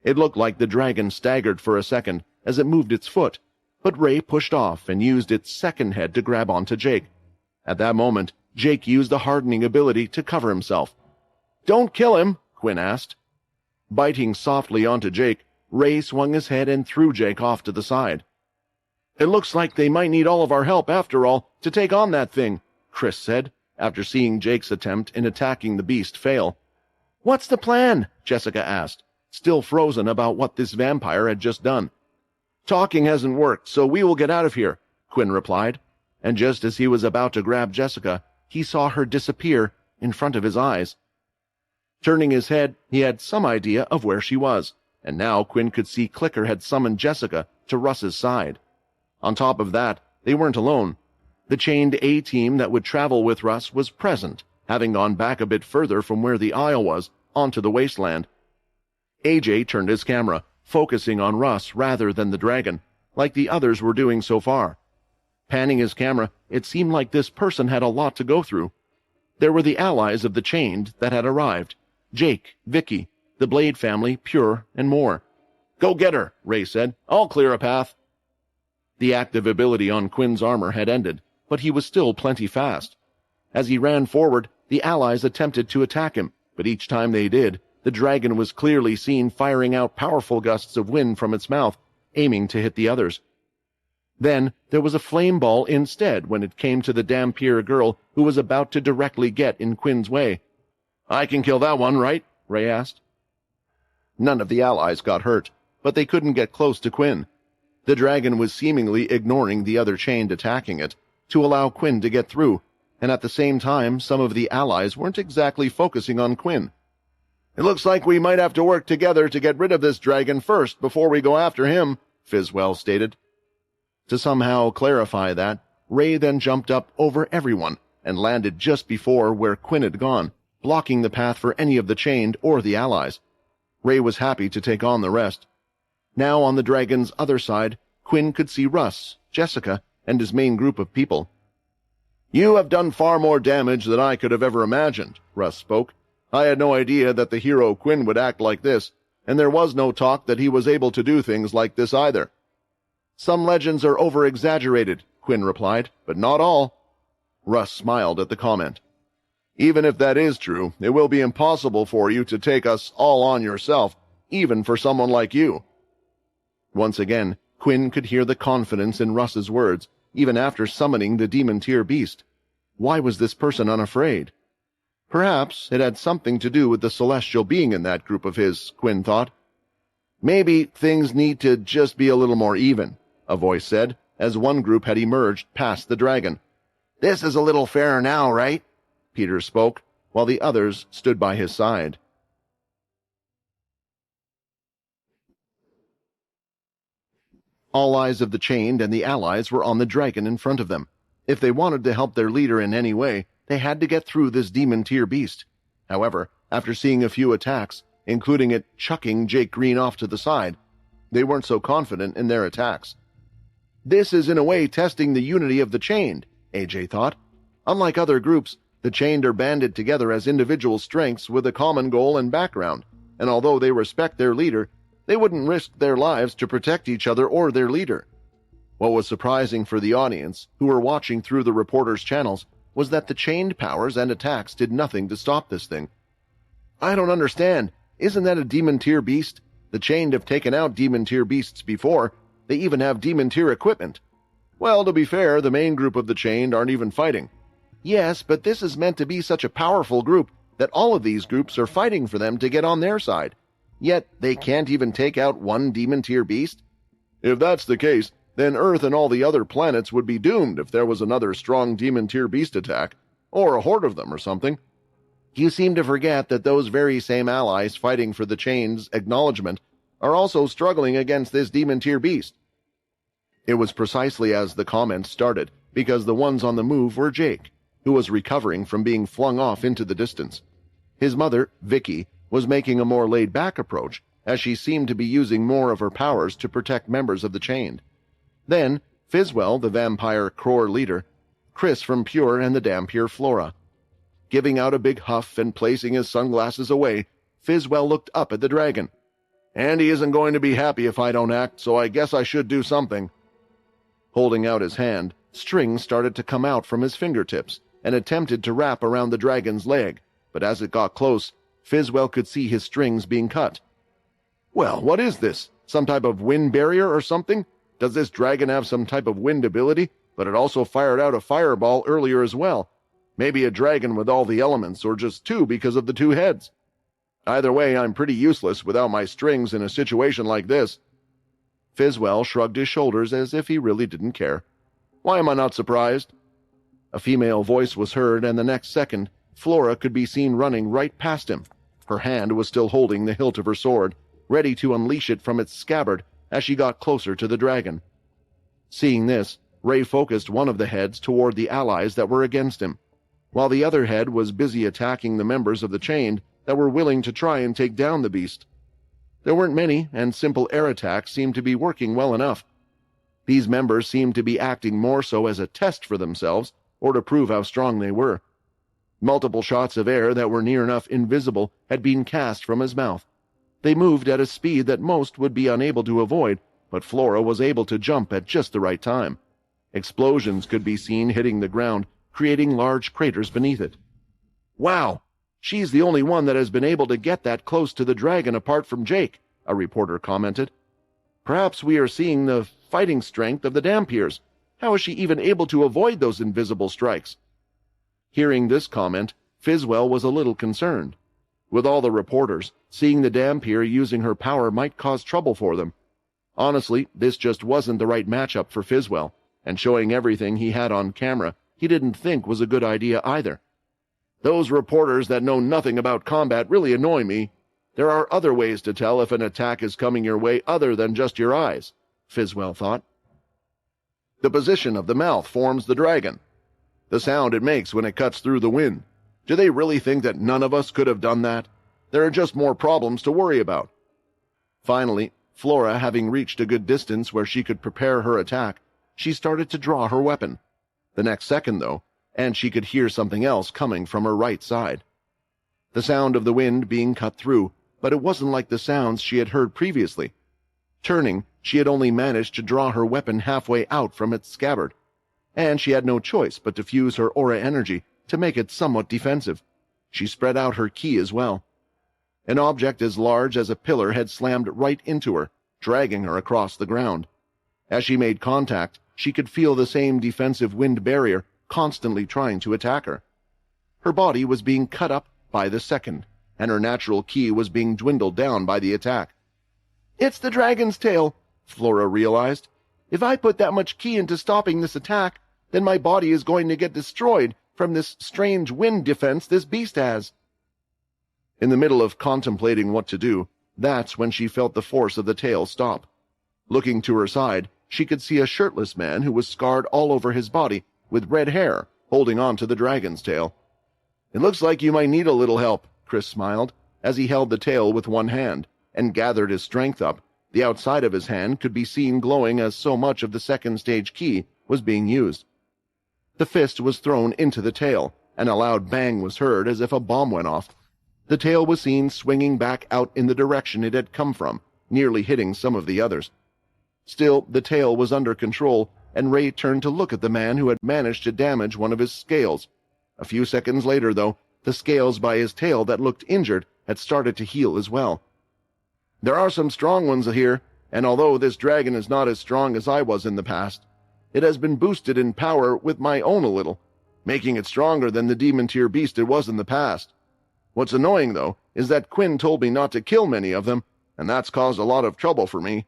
It looked like the dragon staggered for a second as it moved its foot, but Ray pushed off and used its second head to grab onto Jake. At that moment, Jake used the hardening ability to cover himself. "Don't kill him," Quinn asked. Biting softly onto Jake, Ray swung his head and threw Jake off to the side. "It looks like they might need all of our help after all to take on that thing," Chris said, after seeing Jake's attempt in attacking the beast fail. "What's the plan?" Jessica asked, still frozen about what this vampire had just done. "Talking hasn't worked, so we will get out of here," Quinn replied, and just as he was about to grab Jessica, he saw her disappear in front of his eyes. Turning his head, he had some idea of where she was, and now Quinn could see Clicker had summoned Jessica to Russ's side. On top of that, they weren't alone. The Chained A-team that would travel with Russ was present, having gone back a bit further from where the aisle was, onto the wasteland. AJ turned his camera, focusing on Russ rather than the dragon, like the others were doing so far. Panning his camera, it seemed like this person had a lot to go through. There were the allies of the Chained that had arrived: Jake, Vicky, the Blade family, Pure, and more. "Go get her," Ray said. "I'll clear a path." The active ability on Quinn's armor had ended, but he was still plenty fast. As he ran forward, the allies attempted to attack him, but each time they did, the dragon was clearly seen firing out powerful gusts of wind from its mouth, aiming to hit the others. Then there was a flame ball instead when it came to the Dampier girl who was about to directly get in Quinn's way. "I can kill that one, right?" Ray asked. None of the allies got hurt, but they couldn't get close to Quinn. The dragon was seemingly ignoring the other Chained attacking it, to allow Quinn to get through, and at the same time some of the allies weren't exactly focusing on Quinn. "It looks like we might have to work together to get rid of this dragon first before we go after him," Fizwell stated. To somehow clarify that, Ray then jumped up over everyone and landed just before where Quinn had gone, blocking the path for any of the Chained or the allies. Ray was happy to take on the rest. Now on the dragon's other side, Quinn could see Russ, Jessica, and his main group of people. You have done far more damage than I could have ever imagined, Russ spoke. I had no idea that the hero Quinn would act like this, and there was no talk that he was able to do things like this either. Some legends are over-exaggerated, Quinn replied, but not all. Russ smiled at the comment. Even if that is true, it will be impossible for you to take us all on yourself, even for someone like you. Once again, Quinn could hear the confidence in Russ's words, even after summoning the demon-tier beast. Why was this person unafraid? Perhaps it had something to do with the celestial being in that group of his, Quinn thought. Maybe things need to just be a little more even, a voice said, as one group had emerged past the dragon. This is a little fairer now, right? Peter spoke, while the others stood by his side. All eyes of the Chained and the allies were on the dragon in front of them. If they wanted to help their leader in any way, they had to get through this demon-tier beast. However, after seeing a few attacks, including it chucking Jake Green off to the side, they weren't so confident in their attacks. This is in a way testing the unity of the Chained, AJ thought. Unlike other groups, the Chained are banded together as individual strengths with a common goal and background, and although they respect their leader, they wouldn't risk their lives to protect each other or their leader. What was surprising for the audience, who were watching through the reporters' channels, was that the Chained powers and attacks did nothing to stop this thing. I don't understand. Isn't that a demon-tier beast? The Chained have taken out demon-tier beasts before. They even have demon-tier equipment. Well, to be fair, the main group of the Chained aren't even fighting. Yes, but this is meant to be such a powerful group that all of these groups are fighting for them to get on their side. Yet they can't even take out one demon-tier beast? If that's the case, then Earth and all the other planets would be doomed if there was another strong demon-tier beast attack, or a horde of them or something. You seem to forget that those very same allies fighting for the Chain's acknowledgement are also struggling against this demon-tier beast. It was precisely as the comments started, because the ones on the move were Jake, who was recovering from being flung off into the distance. His mother, Vicky, was making a more laid-back approach, as she seemed to be using more of her powers to protect members of the Chained. Then, Fizwell, the vampire Crore leader, Chris from Pure, and the Dampier Flora. Giving out a big huff and placing his sunglasses away, Fizwell looked up at the dragon. Andy isn't going to be happy if I don't act, so I guess I should do something. Holding out his hand, strings started to come out from his fingertips and attempted to wrap around the dragon's leg, but as it got close, Fizwell could see his strings being cut. Well, what is this? Some type of wind barrier or something? Does this dragon have some type of wind ability? But it also fired out a fireball earlier as well. Maybe a dragon with all the elements, or just two because of the two heads. Either way, I'm pretty useless without my strings in a situation like this. Fizwell shrugged his shoulders as if he really didn't care. Why am I not surprised? A female voice was heard, and the next second, Flora could be seen running right past him. Her hand was still holding the hilt of her sword, ready to unleash it from its scabbard as she got closer to the dragon. Seeing this, Ray focused one of the heads toward the allies that were against him, while the other head was busy attacking the members of the Chained that were willing to try and take down the beast. There weren't many, and simple air attacks seemed to be working well enough. These members seemed to be acting more so as a test for themselves, or to prove how strong they were. Multiple shots of air that were near enough invisible had been cast from his mouth. They moved at a speed that most would be unable to avoid, but Flora was able to jump at just the right time. Explosions could be seen hitting the ground, creating large craters beneath it. Wow! She's the only one that has been able to get that close to the dragon apart from Jake, a reporter commented. Perhaps we are seeing the fighting strength of the Dampiers. How is she even able to avoid those invisible strikes? Hearing this comment, Fizwell was a little concerned. With all the reporters, seeing the Dampier using her power might cause trouble for them. Honestly, this just wasn't the right matchup for Fizwell, and showing everything he had on camera, he didn't think was a good idea either. Those reporters that know nothing about combat really annoy me. There are other ways to tell if an attack is coming your way other than just your eyes, Fizwell thought. The position of the mouth forms the dragon. The sound it makes when it cuts through the wind. Do they really think that none of us could have done that? There are just more problems to worry about. Finally, Flora, having reached a good distance where she could prepare her attack, she started to draw her weapon. The next second, though, and she could hear something else coming from her right side. The sound of the wind being cut through, but it wasn't like the sounds she had heard previously. Turning, she had only managed to draw her weapon halfway out from its scabbard, and she had no choice but to fuse her aura energy to make it somewhat defensive. She spread out her ki as well. An object as large as a pillar had slammed right into her, dragging her across the ground. As she made contact, she could feel the same defensive wind barrier constantly trying to attack her. Her body was being cut up by the second, and her natural ki was being dwindled down by the attack. "It's the dragon's tail," Flora realized. "If I put that much ki into stopping this attack, then my body is going to get destroyed from this strange wind defense this beast has." In the middle of contemplating what to do, that's when she felt the force of the tail stop. Looking to her side, she could see a shirtless man who was scarred all over his body with red hair, holding on to the dragon's tail. "It looks like you might need a little help," Chris smiled, as he held the tail with one hand and gathered his strength up. The outside of his hand could be seen glowing as so much of the second stage ki was being used. The fist was thrown into the tail, and a loud bang was heard as if a bomb went off. The tail was seen swinging back out in the direction it had come from, nearly hitting some of the others. Still, the tail was under control, and Ray turned to look at the man who had managed to damage one of his scales. A few seconds later, though, the scales by his tail that looked injured had started to heal as well. "There are some strong ones here, and although this dragon is not as strong as I was in the past, it has been boosted in power with my own a little, making it stronger than the demon-tier beast it was in the past. What's annoying, though, is that Quinn told me not to kill many of them, and that's caused a lot of trouble for me."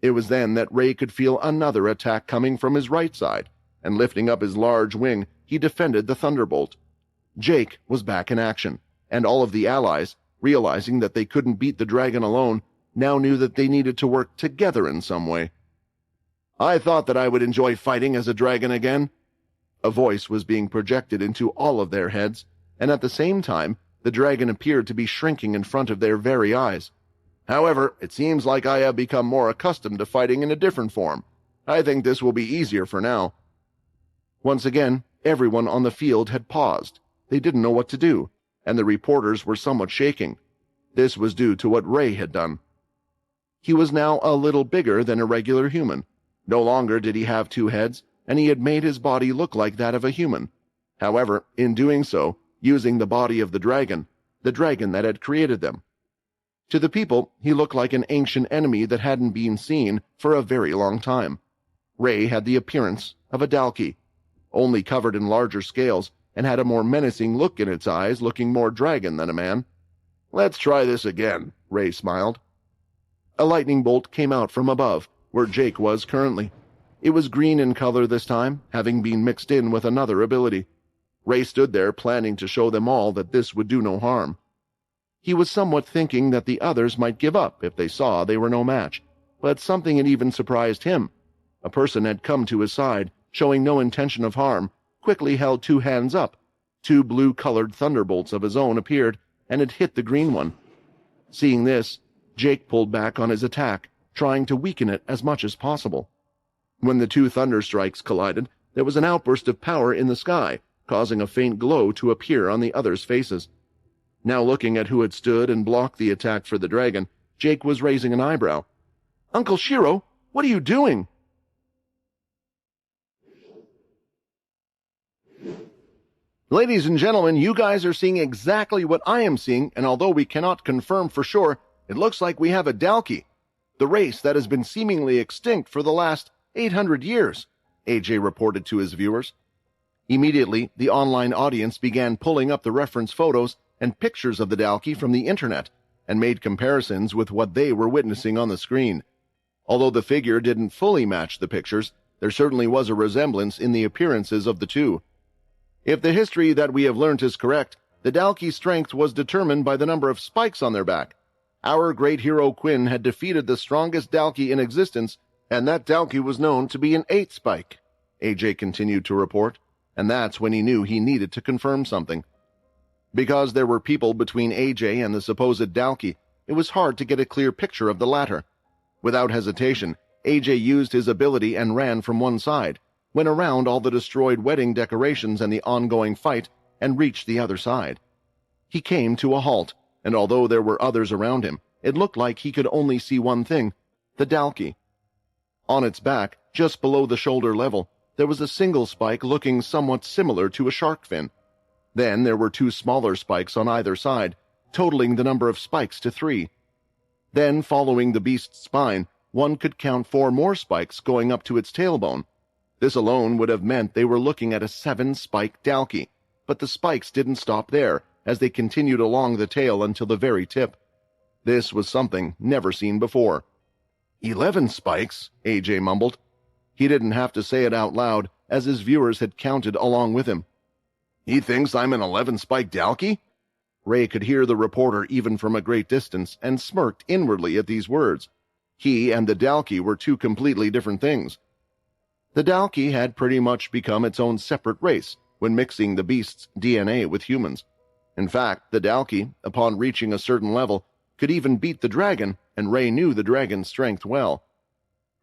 It was then that Ray could feel another attack coming from his right side, and lifting up his large wing, he defended the thunderbolt. Jake was back in action, and all of the allies, realizing that they couldn't beat the dragon alone, now knew that they needed to work together in some way. "I thought that I would enjoy fighting as a dragon again." A voice was being projected into all of their heads, and at the same time, the dragon appeared to be shrinking in front of their very eyes. "However, it seems like I have become more accustomed to fighting in a different form. I think this will be easier for now." Once again, everyone on the field had paused. They didn't know what to do, and the reporters were somewhat shaking. This was due to what Ray had done. He was now a little bigger than a regular human. No longer did he have two heads, and he had made his body look like that of a human. However, in doing so, using the body of the dragon that had created them. To the people, he looked like an ancient enemy that hadn't been seen for a very long time. Ray had the appearance of a dalki, only covered in larger scales, and had a more menacing look in its eyes, looking more dragon than a man. "Let's try this again," Ray smiled. A lightning bolt came out from above, where Jake was currently. It was green in color this time, having been mixed in with another ability. Ray stood there planning to show them all that this would do no harm. He was somewhat thinking that the others might give up if they saw they were no match, but something had even surprised him. A person had come to his side, showing no intention of harm, quickly held two hands up. Two blue-colored thunderbolts of his own appeared and had hit the green one. Seeing this, Jake pulled back on his attack, trying to weaken it as much as possible. When the two thunderstrikes collided, there was an outburst of power in the sky, causing a faint glow to appear on the others' faces. Now looking at who had stood and blocked the attack for the dragon, Jake was raising an eyebrow. "Uncle Shiro, what are you doing?" Ladies and gentlemen, you guys are seeing exactly what I am seeing, and although we cannot confirm for sure, it looks like we have a dalki, the race that has been seemingly extinct for the last 800 years, AJ reported to his viewers. Immediately, the online audience began pulling up the reference photos and pictures of the dalki from the internet and made comparisons with what they were witnessing on the screen. Although the figure didn't fully match the pictures, there certainly was a resemblance in the appearances of the two. If the history that we have learnt is correct, the dalki's strength was determined by the number of spikes on their back. Our great hero Quinn had defeated the strongest dalki in existence, and that dalki was known to be an 8 spike, AJ continued to report, and that's when he knew he needed to confirm something. Because there were people between AJ and the supposed dalki, it was hard to get a clear picture of the latter. Without hesitation, AJ used his ability and ran from one side, went around all the destroyed wedding decorations and the ongoing fight, and reached the other side. He came to a halt, and although there were others around him, it looked like he could only see one thing: the Dalki. On its back, just below the shoulder level, there was a single spike looking somewhat similar to a shark fin. Then there were 2 smaller spikes on either side, totaling the number of spikes to 3. Then, following the beast's spine, one could count 4 more spikes going up to its tailbone. This alone would have meant they were looking at a 7-spike Dalki, but the spikes didn't stop there, as they continued along the tail until the very tip. This was something never seen before. 11 spikes, AJ mumbled. He didn't have to say it out loud, as his viewers had counted along with him. He thinks I'm an 11-spike Dalki? Ray could hear the reporter even from a great distance, and smirked inwardly at these words. He and the Dalki were 2 completely different things. The Dalki had pretty much become its own separate race when mixing the beast's DNA with humans. In fact, the Dalki, upon reaching a certain level, could even beat the dragon, and Ray knew the dragon's strength well.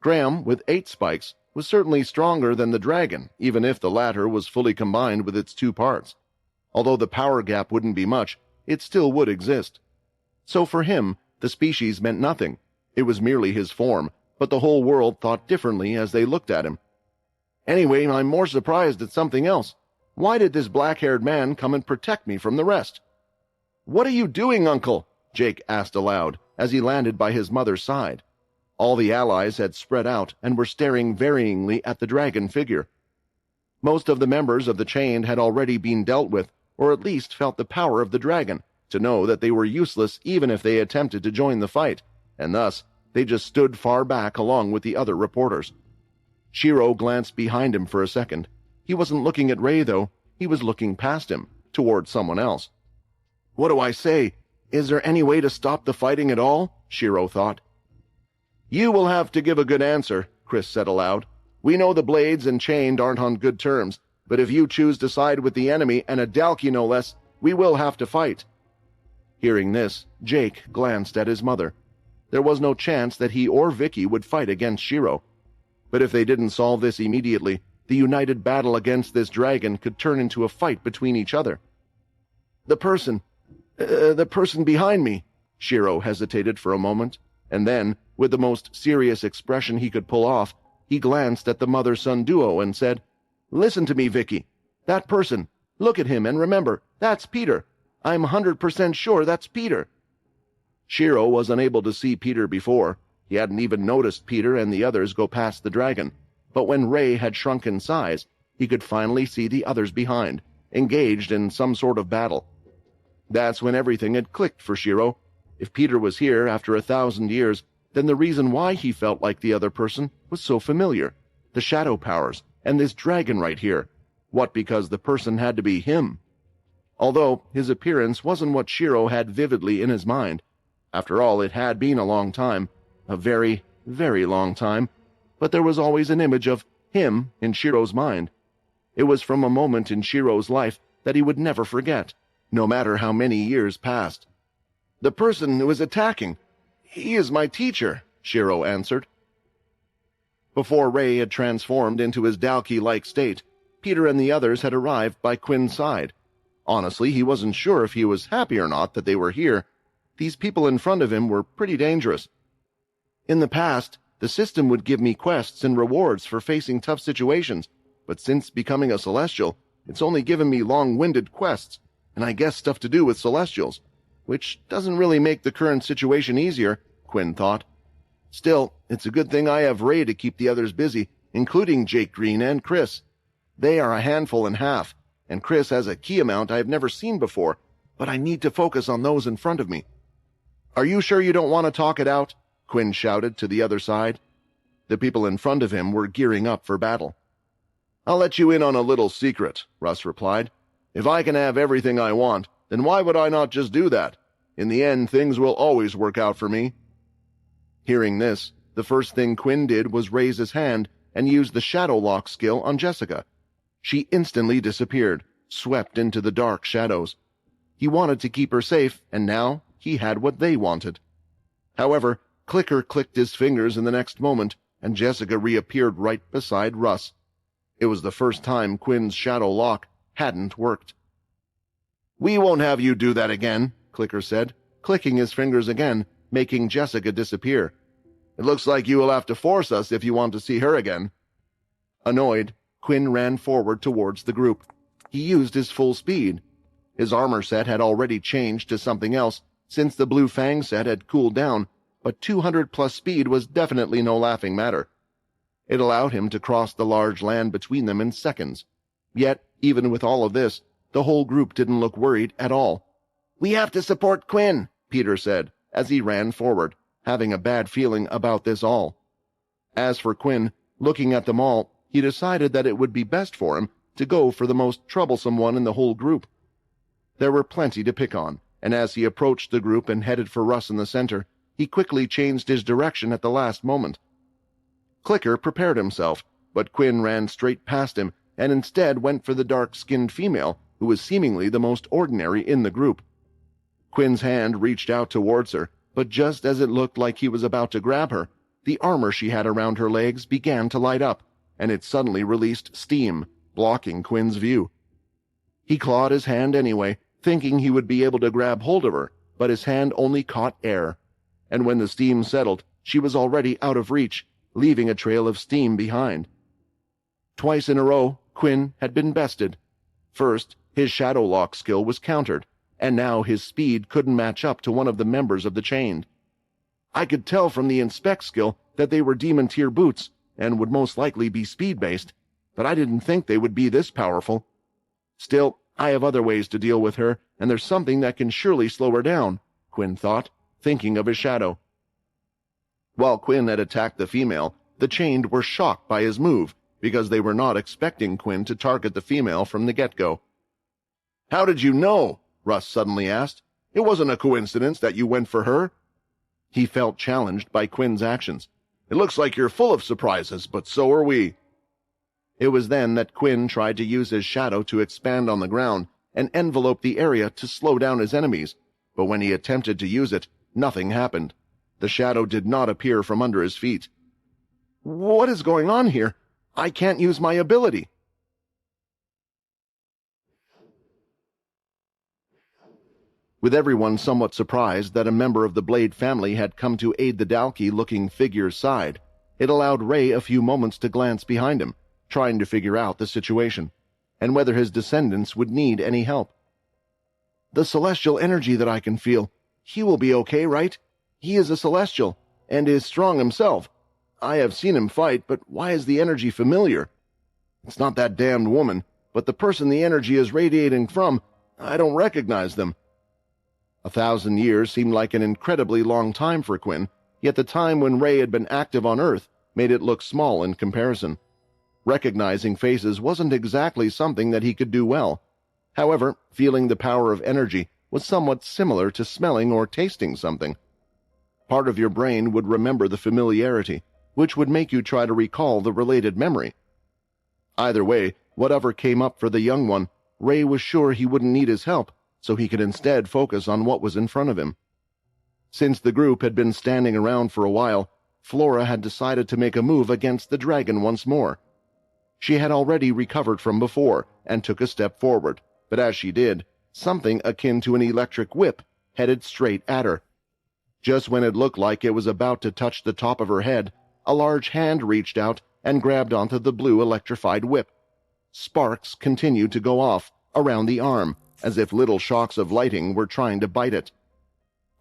Graham, with 8 spikes, was certainly stronger than the dragon, even if the latter was fully combined with its 2 parts. Although the power gap wouldn't be much, it still would exist. So for him, the species meant nothing. It was merely his form, but the whole world thought differently as they looked at him. Anyway, I'm more surprised at something else. Why did this black-haired man come and protect me from the rest? What are you doing, Uncle? Jake asked aloud, as he landed by his mother's side. All the allies had spread out and were staring varyingly at the dragon figure. Most of the members of the chain had already been dealt with, or at least felt the power of the dragon, to know that they were useless even if they attempted to join the fight, and thus they just stood far back along with the other reporters. Shiro glanced behind him for a second. He wasn't looking at Ray, though. He was looking past him, toward someone else. What do I say? Is there any way to stop the fighting at all? Shiro thought. You will have to give a good answer, Chris said aloud. We know the Blades and Chained aren't on good terms, but if you choose to side with the enemy, and a Dalki no less, we will have to fight. Hearing this, Jake glanced at his mother. There was no chance that he or Vicky would fight against Shiro. But if they didn't solve this immediately, the united battle against this dragon could turn into a fight between each other. The person behind me, Shiro hesitated for a moment, and then, with the most serious expression he could pull off, he glanced at the mother-son duo and said, Listen to me, Vicky. That person, look at him and remember, that's Peter. I'm 100% sure that's Peter. Shiro was unable to see Peter before. He hadn't even noticed Peter and the others go past the dragon. But when Ray had shrunk in size, he could finally see the others behind, engaged in some sort of battle. That's when everything had clicked for Shiro. If Peter was here after 1,000 years, then the reason why he felt like the other person was so familiar. The shadow powers, and this dragon right here. What, because the person had to be him? Although his appearance wasn't what Shiro had vividly in his mind. After all, it had been a long time. A very, very long time. But there was always an image of him in Shiro's mind. It was from a moment in Shiro's life that he would never forget, no matter how many years passed. The person who is attacking. He is my teacher, Shiro answered. Before Ray had transformed into his Dalki-like state, Peter and the others had arrived by Quinn's side. Honestly, he wasn't sure if he was happy or not that they were here. These people in front of him were pretty dangerous. In the past, the system would give me quests and rewards for facing tough situations, but since becoming a Celestial, it's only given me long-winded quests, and I guess stuff to do with Celestials, which doesn't really make the current situation easier, Quinn thought. Still, it's a good thing I have Ray to keep the others busy, including Jake Green and Chris. They are a handful and half, and Chris has a key amount I have never seen before, but I need to focus on those in front of me. Are you sure you don't want to talk it out? Quinn shouted to the other side. The people in front of him were gearing up for battle. I'll let you in on a little secret, Russ replied. If I can have everything I want, then why would I not just do that? In the end, things will always work out for me. Hearing this, the first thing Quinn did was raise his hand and use the Shadow Lock skill on Jessica. She instantly disappeared, swept into the dark shadows. He wanted to keep her safe, and now he had what they wanted. However, Clicker clicked his fingers in the next moment, and Jessica reappeared right beside Russ. It was the first time Quinn's shadow lock hadn't worked. "We won't have you do that again," Clicker said, clicking his fingers again, making Jessica disappear. "It looks like you will have to force us if you want to see her again." Annoyed, Quinn ran forward towards the group. He used his full speed. His armor set had already changed to something else since the Blue Fang set had cooled down, but 200+ speed was definitely no laughing matter. It allowed him to cross the large land between them in seconds. Yet, even with all of this, the whole group didn't look worried at all. "We have to support Quinn," Peter said, as he ran forward, having a bad feeling about this all. As for Quinn, looking at them all, he decided that it would be best for him to go for the most troublesome one in the whole group. There were plenty to pick on, and as he approached the group and headed for Russ in the center, he quickly changed his direction at the last moment. Clicker prepared himself, but Quinn ran straight past him and instead went for the dark-skinned female, who was seemingly the most ordinary in the group. Quinn's hand reached out towards her, but just as it looked like he was about to grab her, the armor she had around her legs began to light up, and it suddenly released steam, blocking Quinn's view. He clawed his hand anyway, thinking he would be able to grab hold of her, but his hand only caught air, and when the steam settled, she was already out of reach, leaving a trail of steam behind. Twice in a row, Quinn had been bested. First, his shadow lock skill was countered, and now his speed couldn't match up to one of the members of the chain. I could tell from the inspect skill that they were demon tier boots, and would most likely be speed-based, but I didn't think they would be this powerful. Still, I have other ways to deal with her, and there's something that can surely slow her down, Quinn thought, thinking of his shadow. While Quinn had attacked the female, the chained were shocked by his move, because they were not expecting Quinn to target the female from the get-go. "How did you know?" Russ suddenly asked. "It wasn't a coincidence that you went for her." He felt challenged by Quinn's actions. "It looks like you're full of surprises, but so are we." It was then that Quinn tried to use his shadow to expand on the ground and envelope the area to slow down his enemies, but when he attempted to use it, nothing happened. The shadow did not appear from under his feet. "What is going on here? I can't use my ability." With everyone somewhat surprised that a member of the Blade family had come to aid the Dalki-looking figure's side, it allowed Ray a few moments to glance behind him, trying to figure out the situation, and whether his descendants would need any help. "The celestial energy that I can feel. He will be okay, right? He is a celestial, and is strong himself. I have seen him fight, but why is the energy familiar? It's not that damned woman, but the person the energy is radiating from, I don't recognize them." 1,000 years seemed like an incredibly long time for Quinn, yet the time when Ray had been active on Earth made it look small in comparison. Recognizing faces wasn't exactly something that he could do well. However, feeling the power of energy was somewhat similar to smelling or tasting something. Part of your brain would remember the familiarity, which would make you try to recall the related memory. Either way, whatever came up for the young one, Ray was sure he wouldn't need his help, so he could instead focus on what was in front of him. Since the group had been standing around for a while, Flora had decided to make a move against the dragon once more. She had already recovered from before and took a step forward, but as she did, something akin to an electric whip headed straight at her. Just when it looked like it was about to touch the top of her head, a large hand reached out and grabbed onto the blue electrified whip. Sparks continued to go off around the arm, as if little shocks of lighting were trying to bite it.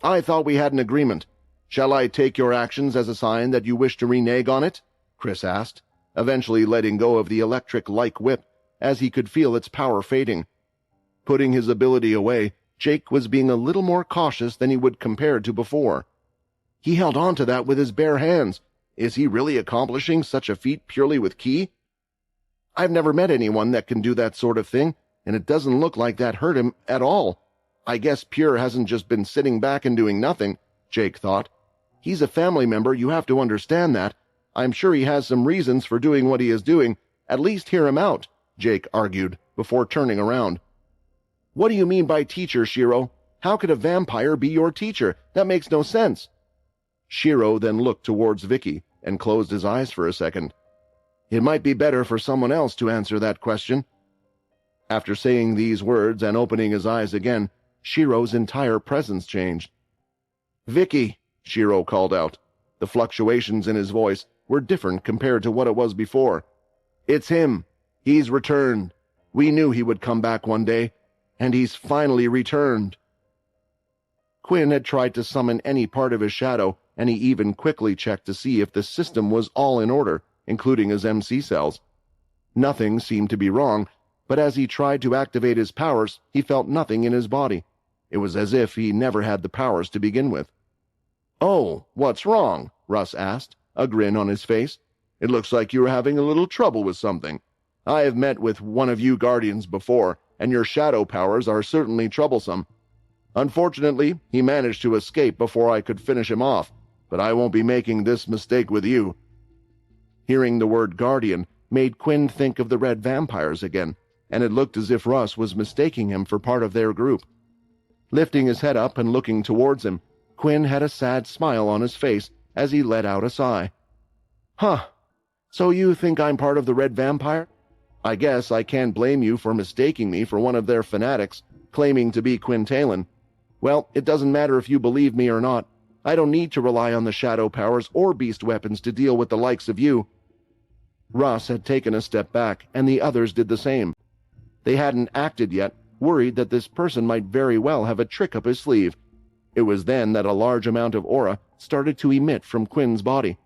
"I thought we had an agreement. Shall I take your actions as a sign that you wish to renege on it?" Chris asked, eventually letting go of the electric-like whip as he could feel its power fading. Putting his ability away, Jake was being a little more cautious than he would compared to before. He held on to that with his bare hands. Is he really accomplishing such a feat purely with ki? "I've never met anyone that can do that sort of thing, and it doesn't look like that hurt him at all. I guess Pure hasn't just been sitting back and doing nothing," Jake thought. "He's a family member, you have to understand that. I'm sure he has some reasons for doing what he is doing. At least hear him out," Jake argued, before turning around. "What do you mean by teacher, Shiro? How could a vampire be your teacher? That makes no sense." Shiro then looked towards Vicky and closed his eyes for a second. It might be better for someone else to answer that question." After saying these words and opening his eyes again, Shiro's entire presence changed. "Vicky," Shiro called out. The fluctuations in his voice were different compared to what it was before. "It's him. He's returned. We knew he would come back one day, and he's finally returned." Quinn had tried to summon any part of his shadow, and he even quickly checked to see if the system was all in order, including his MC cells. Nothing seemed to be wrong, but as he tried to activate his powers, he felt nothing in his body. It was as if he never had the powers to begin with. "Oh, what's wrong?" Russ asked, a grin on his face. "It looks like you're having a little trouble with something. I have met with one of you Guardians before, and your shadow powers are certainly troublesome. Unfortunately, he managed to escape before I could finish him off, but I won't be making this mistake with you." Hearing the word Guardian made Quinn think of the red vampires again, and it looked as if Russ was mistaking him for part of their group. Lifting his head up and looking towards him, Quinn had a sad smile on his face as he let out a sigh. "Huh, so you think I'm part of the red vampire? I guess I can't blame you for mistaking me for one of their fanatics, claiming to be Quinn Talon. Well, it doesn't matter if you believe me or not. I don't need to rely on the shadow powers or beast weapons to deal with the likes of you." Russ had taken a step back, and the others did the same. They hadn't acted yet, worried that this person might very well have a trick up his sleeve. It was then that a large amount of aura started to emit from Quinn's body.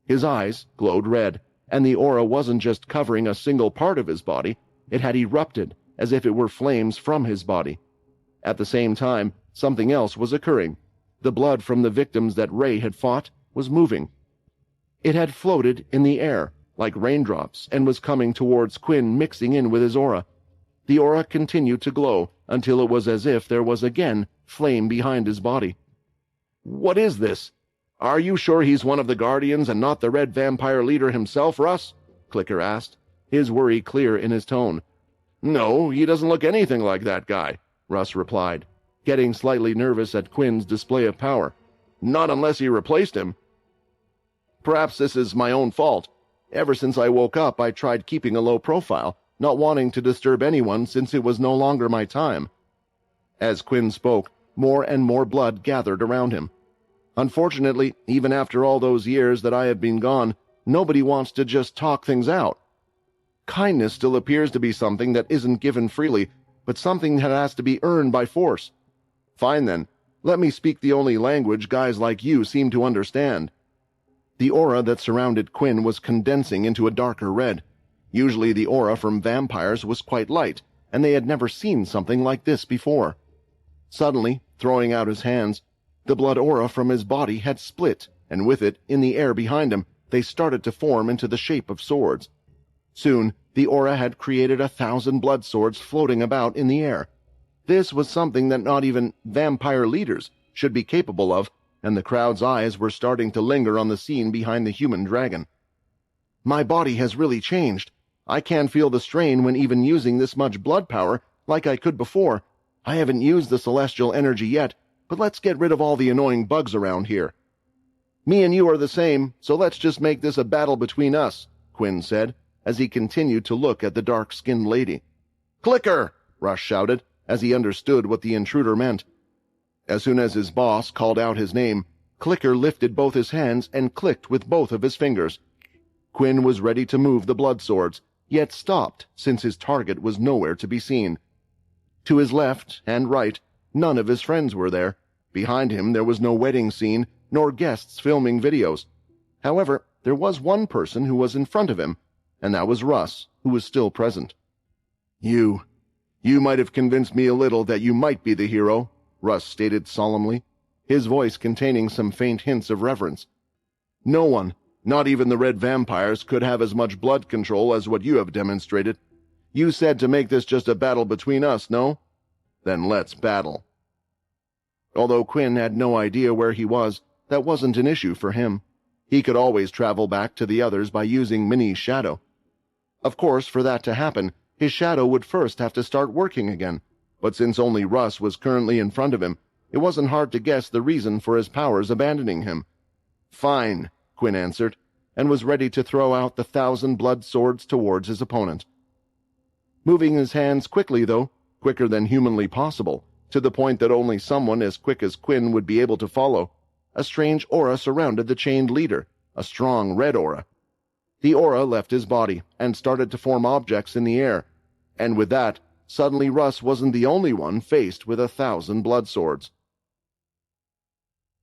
His eyes glowed red, and the aura wasn't just covering a single part of his body, it had erupted as if it were flames from his body. At the same time, something else was occurring. The blood from the victims that Ray had fought was moving. It had floated in the air, like raindrops, and was coming towards Quinn, mixing in with his aura. The aura continued to glow until it was as if there was again flame behind his body. "What is this? Are you sure he's one of the Guardians and not the red vampire leader himself, Russ?" Clicker asked, his worry clear in his tone. "No, he doesn't look anything like that guy," Russ replied, getting slightly nervous at Quinn's display of power. "Not unless he replaced him." "Perhaps this is my own fault. Ever since I woke up, I tried keeping a low profile, not wanting to disturb anyone since it was no longer my time." As Quinn spoke, more and more blood gathered around him. "Unfortunately, even after all those years that I have been gone, nobody wants to just talk things out. Kindness still appears to be something that isn't given freely, but something that has to be earned by force. Fine then, let me speak the only language guys like you seem to understand." The aura that surrounded Quinn was condensing into a darker red. Usually the aura from vampires was quite light, and they had never seen something like this before. Suddenly, throwing out his hands, the blood aura from his body had split, and with it, in the air behind him, they started to form into the shape of swords. Soon, the aura had created 1,000 blood swords floating about in the air. This was something that not even vampire leaders should be capable of, and the crowd's eyes were starting to linger on the scene behind the human dragon. "My body has really changed. I can't feel the strain when even using this much blood power like I could before. I haven't used the celestial energy yet, but let's get rid of all the annoying bugs around here." "Me and you are the same, so let's just make this a battle between us," Quinn said, as he continued to look at the dark-skinned lady. "Clicker!" Rush shouted, as he understood what the intruder meant. As soon as his boss called out his name, Clicker lifted both his hands and clicked with both of his fingers. Quinn was ready to move the blood swords, yet stopped since his target was nowhere to be seen. To his left and right, none of his friends were there. Behind him there was no wedding scene, nor guests filming videos. However, there was one person who was in front of him, and that was Russ, who was still present. You might have convinced me a little that you might be the hero," Russ stated solemnly, his voice containing some faint hints of reverence. "No one, not even the red vampires, could have as much blood control as what you have demonstrated. You said to make this just a battle between us, no? Then let's battle." Although Quinn had no idea where he was, that wasn't an issue for him. He could always travel back to the others by using Minnie's shadow. Of course, for that to happen, his shadow would first have to start working again, but since only Russ was currently in front of him, it wasn't hard to guess the reason for his powers abandoning him. "Fine," Quinn answered, and was ready to throw out the 1,000 blood swords towards his opponent. Moving his hands quickly, though, quicker than humanly possible, to the point that only someone as quick as Quinn would be able to follow, a strange aura surrounded the chained leader, a strong red aura. The aura left his body and started to form objects in the air, and with that, suddenly Russ wasn't the only one faced with 1,000 blood swords.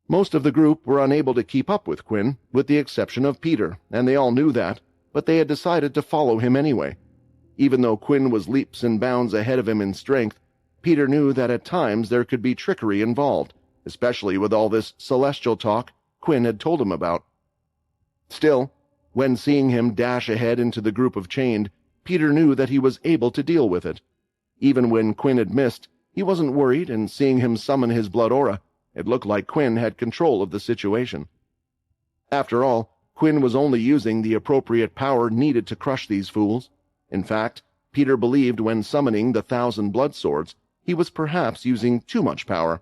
Most of the group were unable to keep up with Quinn, with the exception of Peter, and they all knew that, but they had decided to follow him anyway. Even though Quinn was leaps and bounds ahead of him in strength, Peter knew that at times there could be trickery involved, especially with all this celestial talk Quinn had told him about. Still, when seeing him dash ahead into the group of chained, Peter knew that he was able to deal with it. Even when Quinn had missed, he wasn't worried, and seeing him summon his blood aura, it looked like Quinn had control of the situation. After all, Quinn was only using the appropriate power needed to crush these fools. In fact, Peter believed when summoning the 1,000 blood swords, he was perhaps using too much power.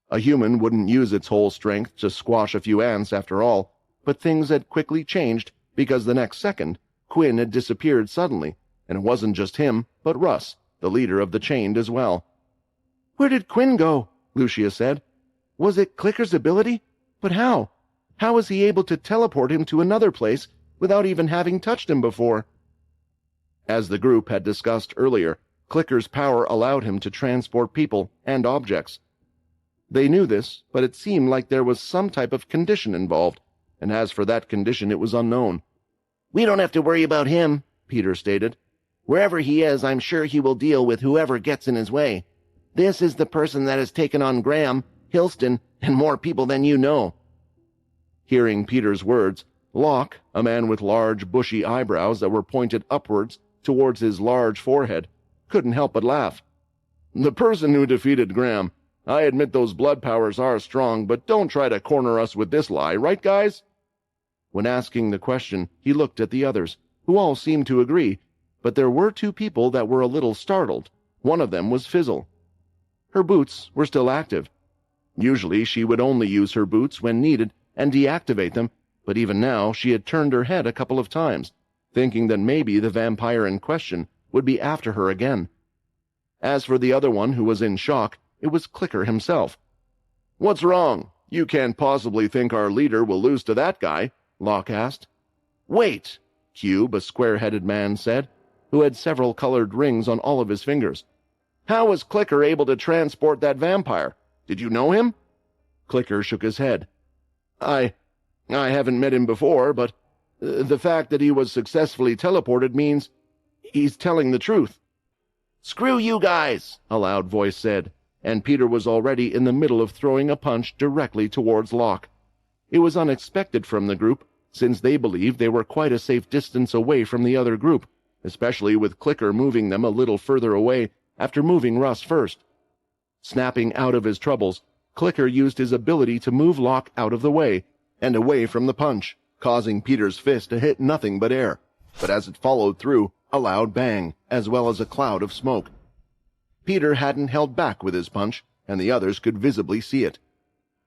A human wouldn't use its whole strength to squash a few ants after all, but things had quickly changed because the next second, Quinn had disappeared suddenly, and it wasn't just him, but Russ, the leader of the chained as well. "Where did Quinn go?" Lucia said. "Was it Clicker's ability? But how? How was he able to teleport him to another place without even having touched him before?" As the group had discussed earlier, Clicker's power allowed him to transport people and objects. They knew this, but it seemed like there was some type of condition involved, and as for that condition, it was unknown. "We don't have to worry about him," Peter stated. "Wherever he is, I'm sure he will deal with whoever gets in his way. This is the person that has taken on Graham, Hilston, and more people than you know." Hearing Peter's words, Locke, a man with large, bushy eyebrows that were pointed upwards towards his large forehead, couldn't help but laugh. "The person who defeated Graham. I admit those blood powers are strong, but don't try to corner us with this lie, right, guys?" When asking the question, he looked at the others, who all seemed to agree, but there were two people that were a little startled. One of them was Fizzle. Her boots were still active. Usually she would only use her boots when needed and deactivate them, but even now she had turned her head a couple of times, thinking that maybe the vampire in question would be after her again. As for the other one who was in shock, it was Clicker himself. "What's wrong? You can't possibly think our leader will lose to that guy?" Locke asked. "Wait," Cube, a square-headed man, said, who had several colored rings on all of his fingers. "How was Clicker able to transport that vampire? Did you know him?" Clicker shook his head. I haven't met him before, but the fact that he was successfully teleported means he's telling the truth." "Screw you guys," a loud voice said, and Peter was already in the middle of throwing a punch directly towards Locke. It was unexpected from the group, since they believed they were quite a safe distance away from the other group, especially with Clicker moving them a little further away after moving Russ first. Snapping out of his troubles, Clicker used his ability to move Locke out of the way, and away from the punch, causing Peter's fist to hit nothing but air, but as it followed through, a loud bang, as well as a cloud of smoke. Peter hadn't held back with his punch, and the others could visibly see it.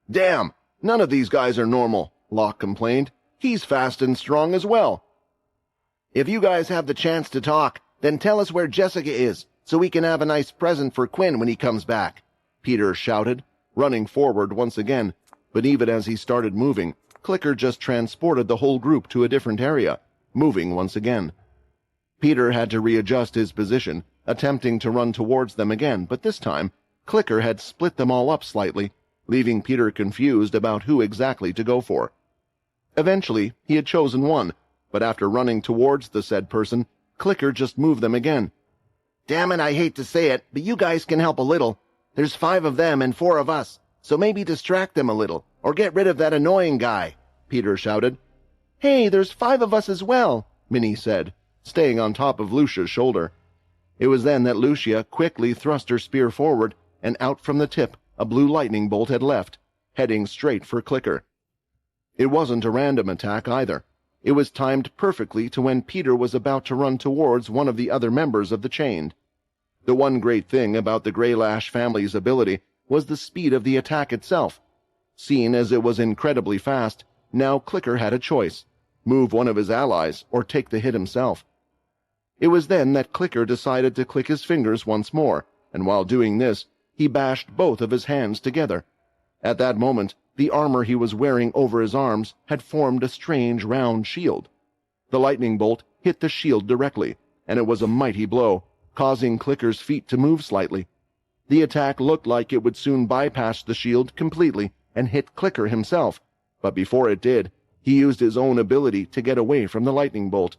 "Damn! None of these guys are normal," Locke complained. "He's fast and strong as well." "If you guys have the chance to talk, then tell us where Jessica is, so we can have a nice present for Quinn when he comes back," Peter shouted, running forward once again, but even as he started moving, Clicker just transported the whole group to a different area, moving once again. Peter had to readjust his position, attempting to run towards them again, but this time, Clicker had split them all up slightly, leaving Peter confused about who exactly to go for. Eventually, he had chosen one, but after running towards the said person, Clicker just moved them again. "Damn it, I hate to say it, but you guys can help a little. There's 5 of them and 4 of us, so maybe distract them a little, or get rid of that annoying guy," Peter shouted. "Hey, there's 5 of us as well," Minnie said, staying on top of Lucia's shoulder. It was then that Lucia quickly thrust her spear forward, and out from the tip a blue lightning bolt had left, heading straight for Clicker. It wasn't a random attack either. It was timed perfectly to when Peter was about to run towards one of the other members of the chain. The one great thing about the Greylash family's ability was the speed of the attack itself. Seen as it was incredibly fast, now Clicker had a choice. move one of his allies, or take the hit himself. It was then that Clicker decided to click his fingers once more, and while doing this, he bashed both of his hands together. At that moment, the armor he was wearing over his arms had formed a strange round shield. The lightning bolt hit the shield directly, and it was a mighty blow, causing Clicker's feet to move slightly. The attack looked like it would soon bypass the shield completely and hit Clicker himself, but before it did, he used his own ability to get away from the lightning bolt.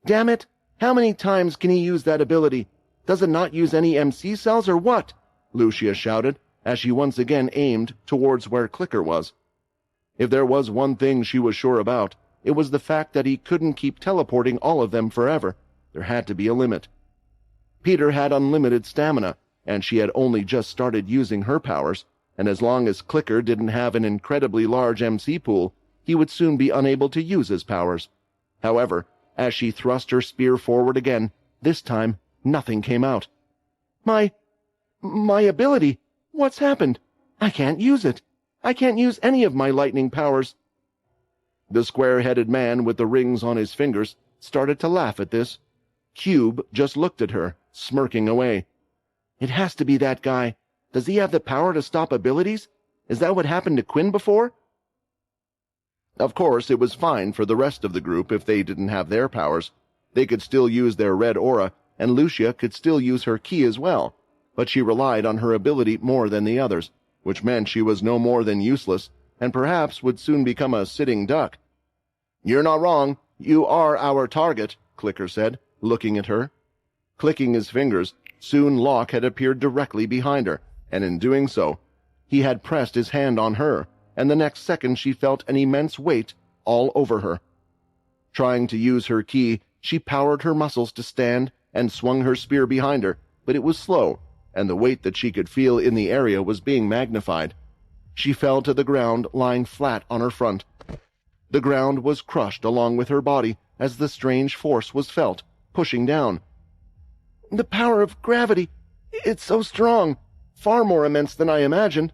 Damn it! How many times can he use that ability? Does it not use any MC cells or what? Lucia shouted as she once again aimed towards where Clicker was. If there was one thing she was sure about, it was the fact that he couldn't keep teleporting all of them forever. There had to be a limit. Peter had unlimited stamina, and she had only just started using her powers, and as long as Clicker didn't have an incredibly large MC pool, he would soon be unable to use his powers. However, as she thrust her spear forward again, this time nothing came out. My ability! What's happened? I can't use it. I can't use any of my lightning powers. The square-headed man with the rings on his fingers started to laugh at this. Cube just looked at her, smirking away. It has to be that guy. Does he have the power to stop abilities? Is that what happened to Quinn before? Of course, it was fine for the rest of the group if they didn't have their powers. They could still use their red aura, and Lucia could still use her ki as well, but she relied on her ability more than the others, which meant she was no more than useless, and perhaps would soon become a sitting duck. You're not wrong. You are our target, Clicker said, looking at her. Clicking his fingers, soon Locke had appeared directly behind her, and in doing so, he had pressed his hand on her, and the next second she felt an immense weight all over her. Trying to use her ki, she powered her muscles to stand and swung her spear behind her, but it was slow, and the weight that she could feel in the area was being magnified. She fell to the ground, lying flat on her front. The ground was crushed along with her body as the strange force was felt, pushing down. The power of gravity! It's so strong! Far more immense than I imagined.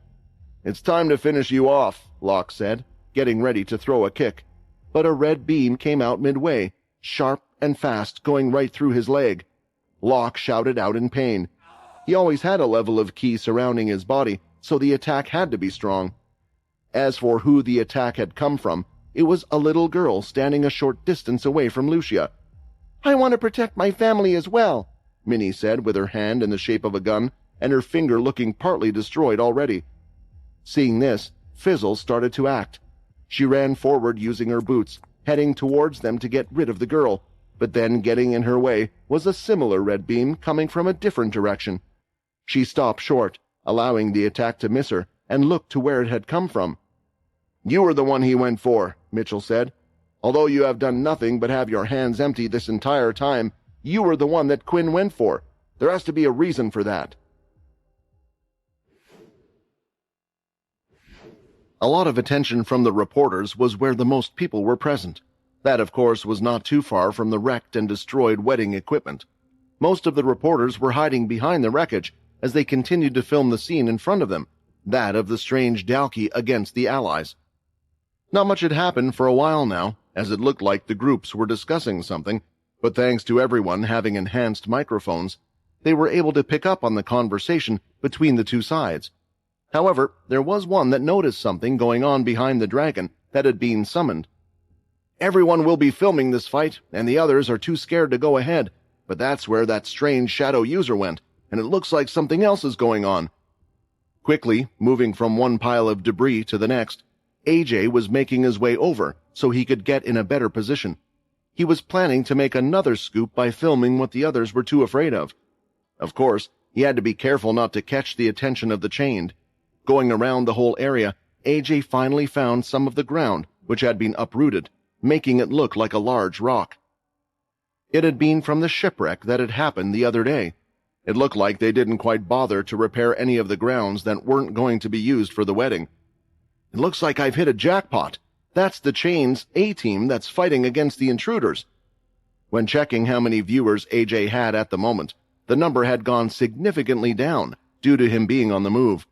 It's time to finish you off, Locke said, getting ready to throw a kick. But a red beam came out midway, sharp and fast, going right through his leg. Locke shouted out in pain. He always had a level of ki surrounding his body, so the attack had to be strong. As for who the attack had come from, it was a little girl standing a short distance away from Lucia. I want to protect my family as well, Minnie said with her hand in the shape of a gun, and her finger looking partly destroyed already. Seeing this, Fizzle started to act. She ran forward using her boots, heading towards them to get rid of the girl, but then getting in her way was a similar red beam coming from a different direction. She stopped short, allowing the attack to miss her, and looked to where it had come from. You were the one he went for, Mitchell said. Although you have done nothing but have your hands empty this entire time, you were the one that Quinn went for. There has to be a reason for that. A lot of attention from the reporters was where the most people were present. That, of course, was not too far from the wrecked and destroyed wedding equipment. Most of the reporters were hiding behind the wreckage as they continued to film the scene in front of them, that of the strange Dalki against the Allies. Not much had happened for a while now, as it looked like the groups were discussing something, but thanks to everyone having enhanced microphones, they were able to pick up on the conversation between the two sides. However, there was one that noticed something going on behind the dragon that had been summoned. Everyone will be filming this fight, and the others are too scared to go ahead, but that's where that strange shadow user went, and it looks like something else is going on. Quickly, moving from one pile of debris to the next, AJ was making his way over so he could get in a better position. He was planning to make another scoop by filming what the others were too afraid of. Of course, he had to be careful not to catch the attention of the chained. Going around the whole area, AJ finally found some of the ground, which had been uprooted, making it look like a large rock. It had been from the shipwreck that had happened the other day. It looked like they didn't quite bother to repair any of the grounds that weren't going to be used for the wedding. It looks like I've hit a jackpot. That's the chain's A-team that's fighting against the intruders. When checking how many viewers AJ had at the moment, the number had gone significantly down due to him being on the move.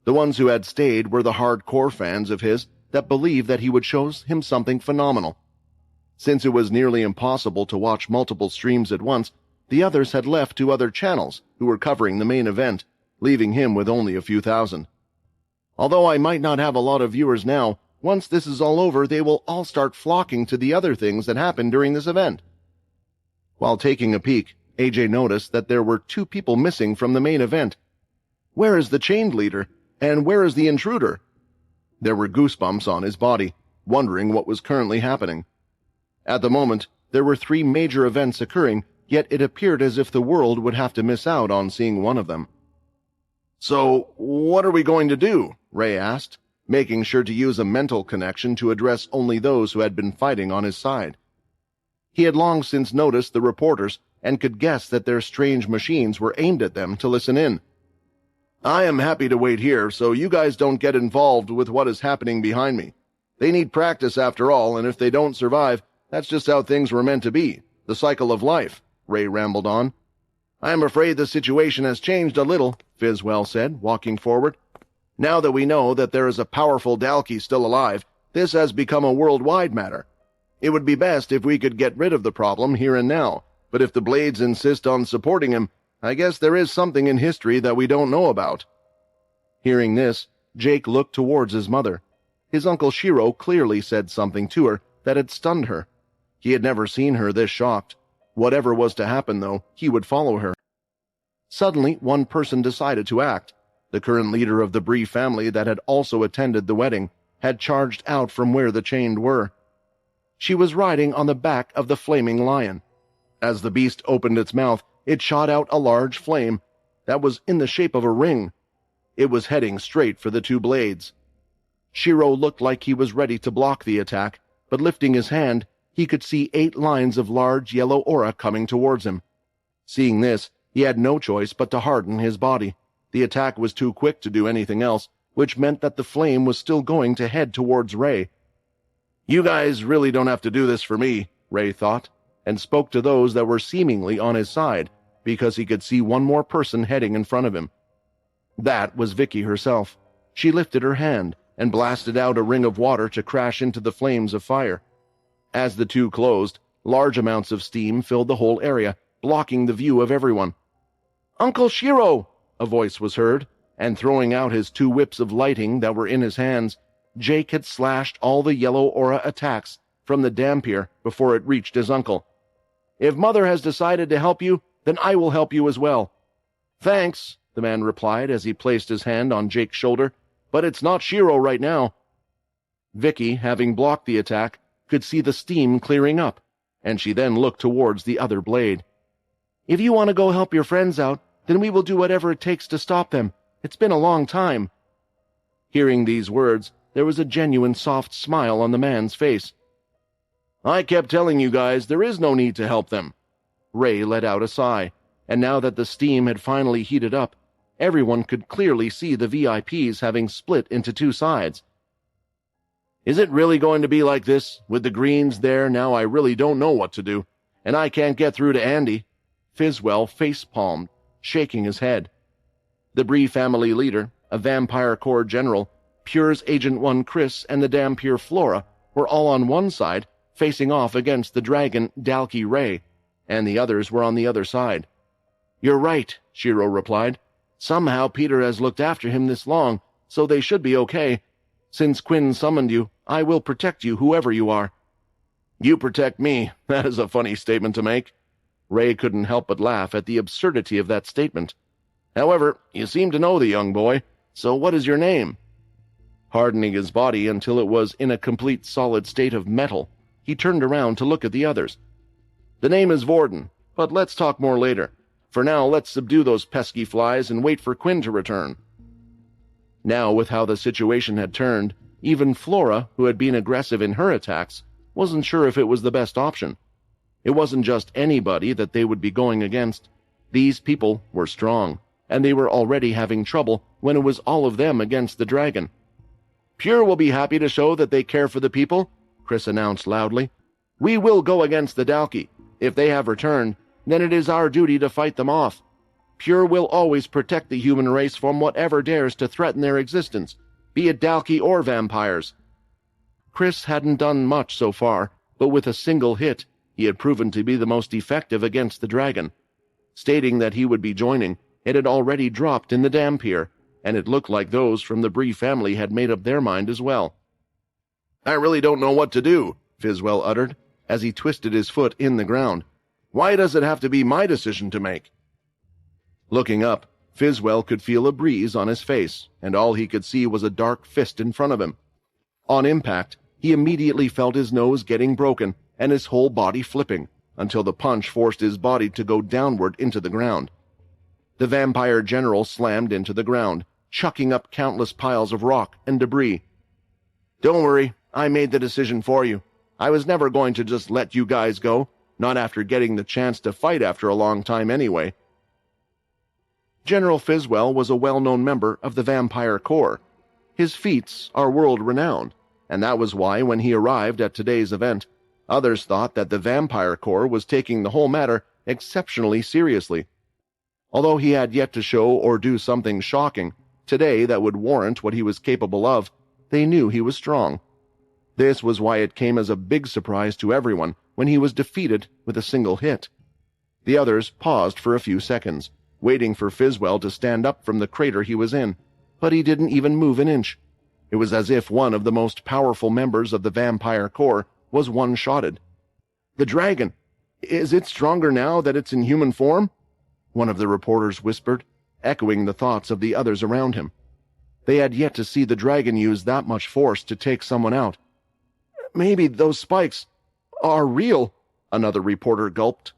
The ones who had stayed were the hardcore fans of his that believed that he would show him something phenomenal, Since it was nearly impossible to watch multiple streams at once, the others had left to other channels who were covering the main event, leaving him with only a few thousand. Although I might not have a lot of viewers now, once this is all over, they will all start flocking to the other things that happened during this event. While taking a peek, AJ noticed that there were 2 people missing from the main event. Where is the chained leader? And where is the intruder? There were goosebumps on his body, wondering what was currently happening. At the moment, there were 3 major events occurring, yet it appeared as if the world would have to miss out on seeing one of them. So, what are we going to do? Ray asked, making sure to use a mental connection to address only those who had been fighting on his side. He had long since noticed the reporters and could guess that their strange machines were aimed at them to listen in. I am happy to wait here so you guys don't get involved with what is happening behind me. They need practice after all, and if they don't survive, that's just how things were meant to be, the cycle of life, Ray rambled on. I am afraid the situation has changed a little, Fizwell said, walking forward. Now that we know that there is a powerful Dalki still alive, this has become a worldwide matter. It would be best if we could get rid of the problem here and now, but if the Blades insist on supporting him, I guess there is something in history that we don't know about. Hearing this, Jake looked towards his mother. His Uncle Shiro clearly said something to her that had stunned her. He had never seen her this shocked. Whatever was to happen, though, he would follow her. Suddenly, one person decided to act. The current leader of the Bree family that had also attended the wedding had charged out from where the chained were. She was riding on the back of the flaming lion. As the beast opened its mouth, it shot out a large flame that was in the shape of a ring. It was heading straight for the 2 blades. Shiro looked like he was ready to block the attack, but lifting his hand, he could see 8 lines of large yellow aura coming towards him. Seeing this, he had no choice but to harden his body. The attack was too quick to do anything else, which meant that the flame was still going to head towards Ray. You guys really don't have to do this for me, Ray thought, and spoke to those that were seemingly on his side, because he could see one more person heading in front of him. That was Vicky herself. She lifted her hand and blasted out a ring of water to crash into the flames of fire. As the 2 closed, large amounts of steam filled the whole area, blocking the view of everyone. Uncle Shiro! A voice was heard, and throwing out his 2 whips of lighting that were in his hands, Jake had slashed all the yellow aura attacks from the dampier before it reached his uncle. If Mother has decided to help you, then I will help you as well. Thanks, the man replied as he placed his hand on Jake's shoulder, but it's not Shiro right now. Vicky, having blocked the attack, could see the steam clearing up, and she then looked towards the other blade. If you want to go help your friends out, then we will do whatever it takes to stop them. It's been a long time. Hearing these words, there was a genuine soft smile on the man's face. I kept telling you guys there is no need to help them. Ray let out a sigh, and now that the steam had finally heated up, everyone could clearly see the VIPs having split into 2 sides. Is it really going to be like this? With the greens there, now I really don't know what to do, and I can't get through to Andy. Fizwell face-palmed, shaking his head. The Bree family leader, a Vampire Corps general, Pure's Agent 1 Chris, and the Dampier Flora were all on one side, facing off against the dragon Dalki Ray, and the others were on the other side. You're right, Shiro replied. Somehow Peter has looked after him this long, so they should be okay. Since Quinn summoned you, I will protect you, whoever you are. You protect me. That is a funny statement to make. Ray couldn't help but laugh at the absurdity of that statement. However, you seem to know the young boy, so what is your name? Hardening his body until it was in a complete solid state of metal, he turned around to look at the others. The name is Vorden, but let's talk more later. For now, let's subdue those pesky flies and wait for Quinn to return. Now, with how the situation had turned, even Flora, who had been aggressive in her attacks, wasn't sure if it was the best option. It wasn't just anybody that they would be going against. These people were strong, and they were already having trouble when it was all of them against the dragon. Pure will be happy to show that they care for the people, Chris announced loudly. We will go against the Dalki. If they have returned, then it is our duty to fight them off. Pure will always protect the human race from whatever dares to threaten their existence, be it Dalki or vampires. Chris hadn't done much so far, but with a single hit, he had proven to be the most effective against the dragon. Stating that he would be joining, it had already dropped in the Dhampir, and it looked like those from the Bree family had made up their mind as well. "I really don't know what to do," Fizzwell uttered, as he twisted his foot in the ground. "Why does it have to be my decision to make?" Looking up, Fizzwell could feel a breeze on his face, and all he could see was a dark fist in front of him. On impact, he immediately felt his nose getting broken and his whole body flipping, until the punch forced his body to go downward into the ground. The vampire general slammed into the ground, chucking up countless piles of rock and debris. "Don't worry, I made the decision for you. I was never going to just let you guys go, not after getting the chance to fight after a long time anyway." General Fizzwell was a well-known member of the Vampire Corps. His feats are world-renowned, and that was why, when he arrived at today's event, others thought that the Vampire Corps was taking the whole matter exceptionally seriously. Although he had yet to show or do something shocking today that would warrant what he was capable of, they knew he was strong. This was why it came as a big surprise to everyone when he was defeated with a single hit. The others paused for a few seconds, waiting for Fizzwell to stand up from the crater he was in, but he didn't even move an inch. It was as if one of the most powerful members of the Vampire Corps was one-shotted. "The dragon! Is it stronger now that it's in human form?" one of the reporters whispered, echoing the thoughts of the others around him. They had yet to see the dragon use that much force to take someone out. "Maybe those spikes are real," another reporter gulped.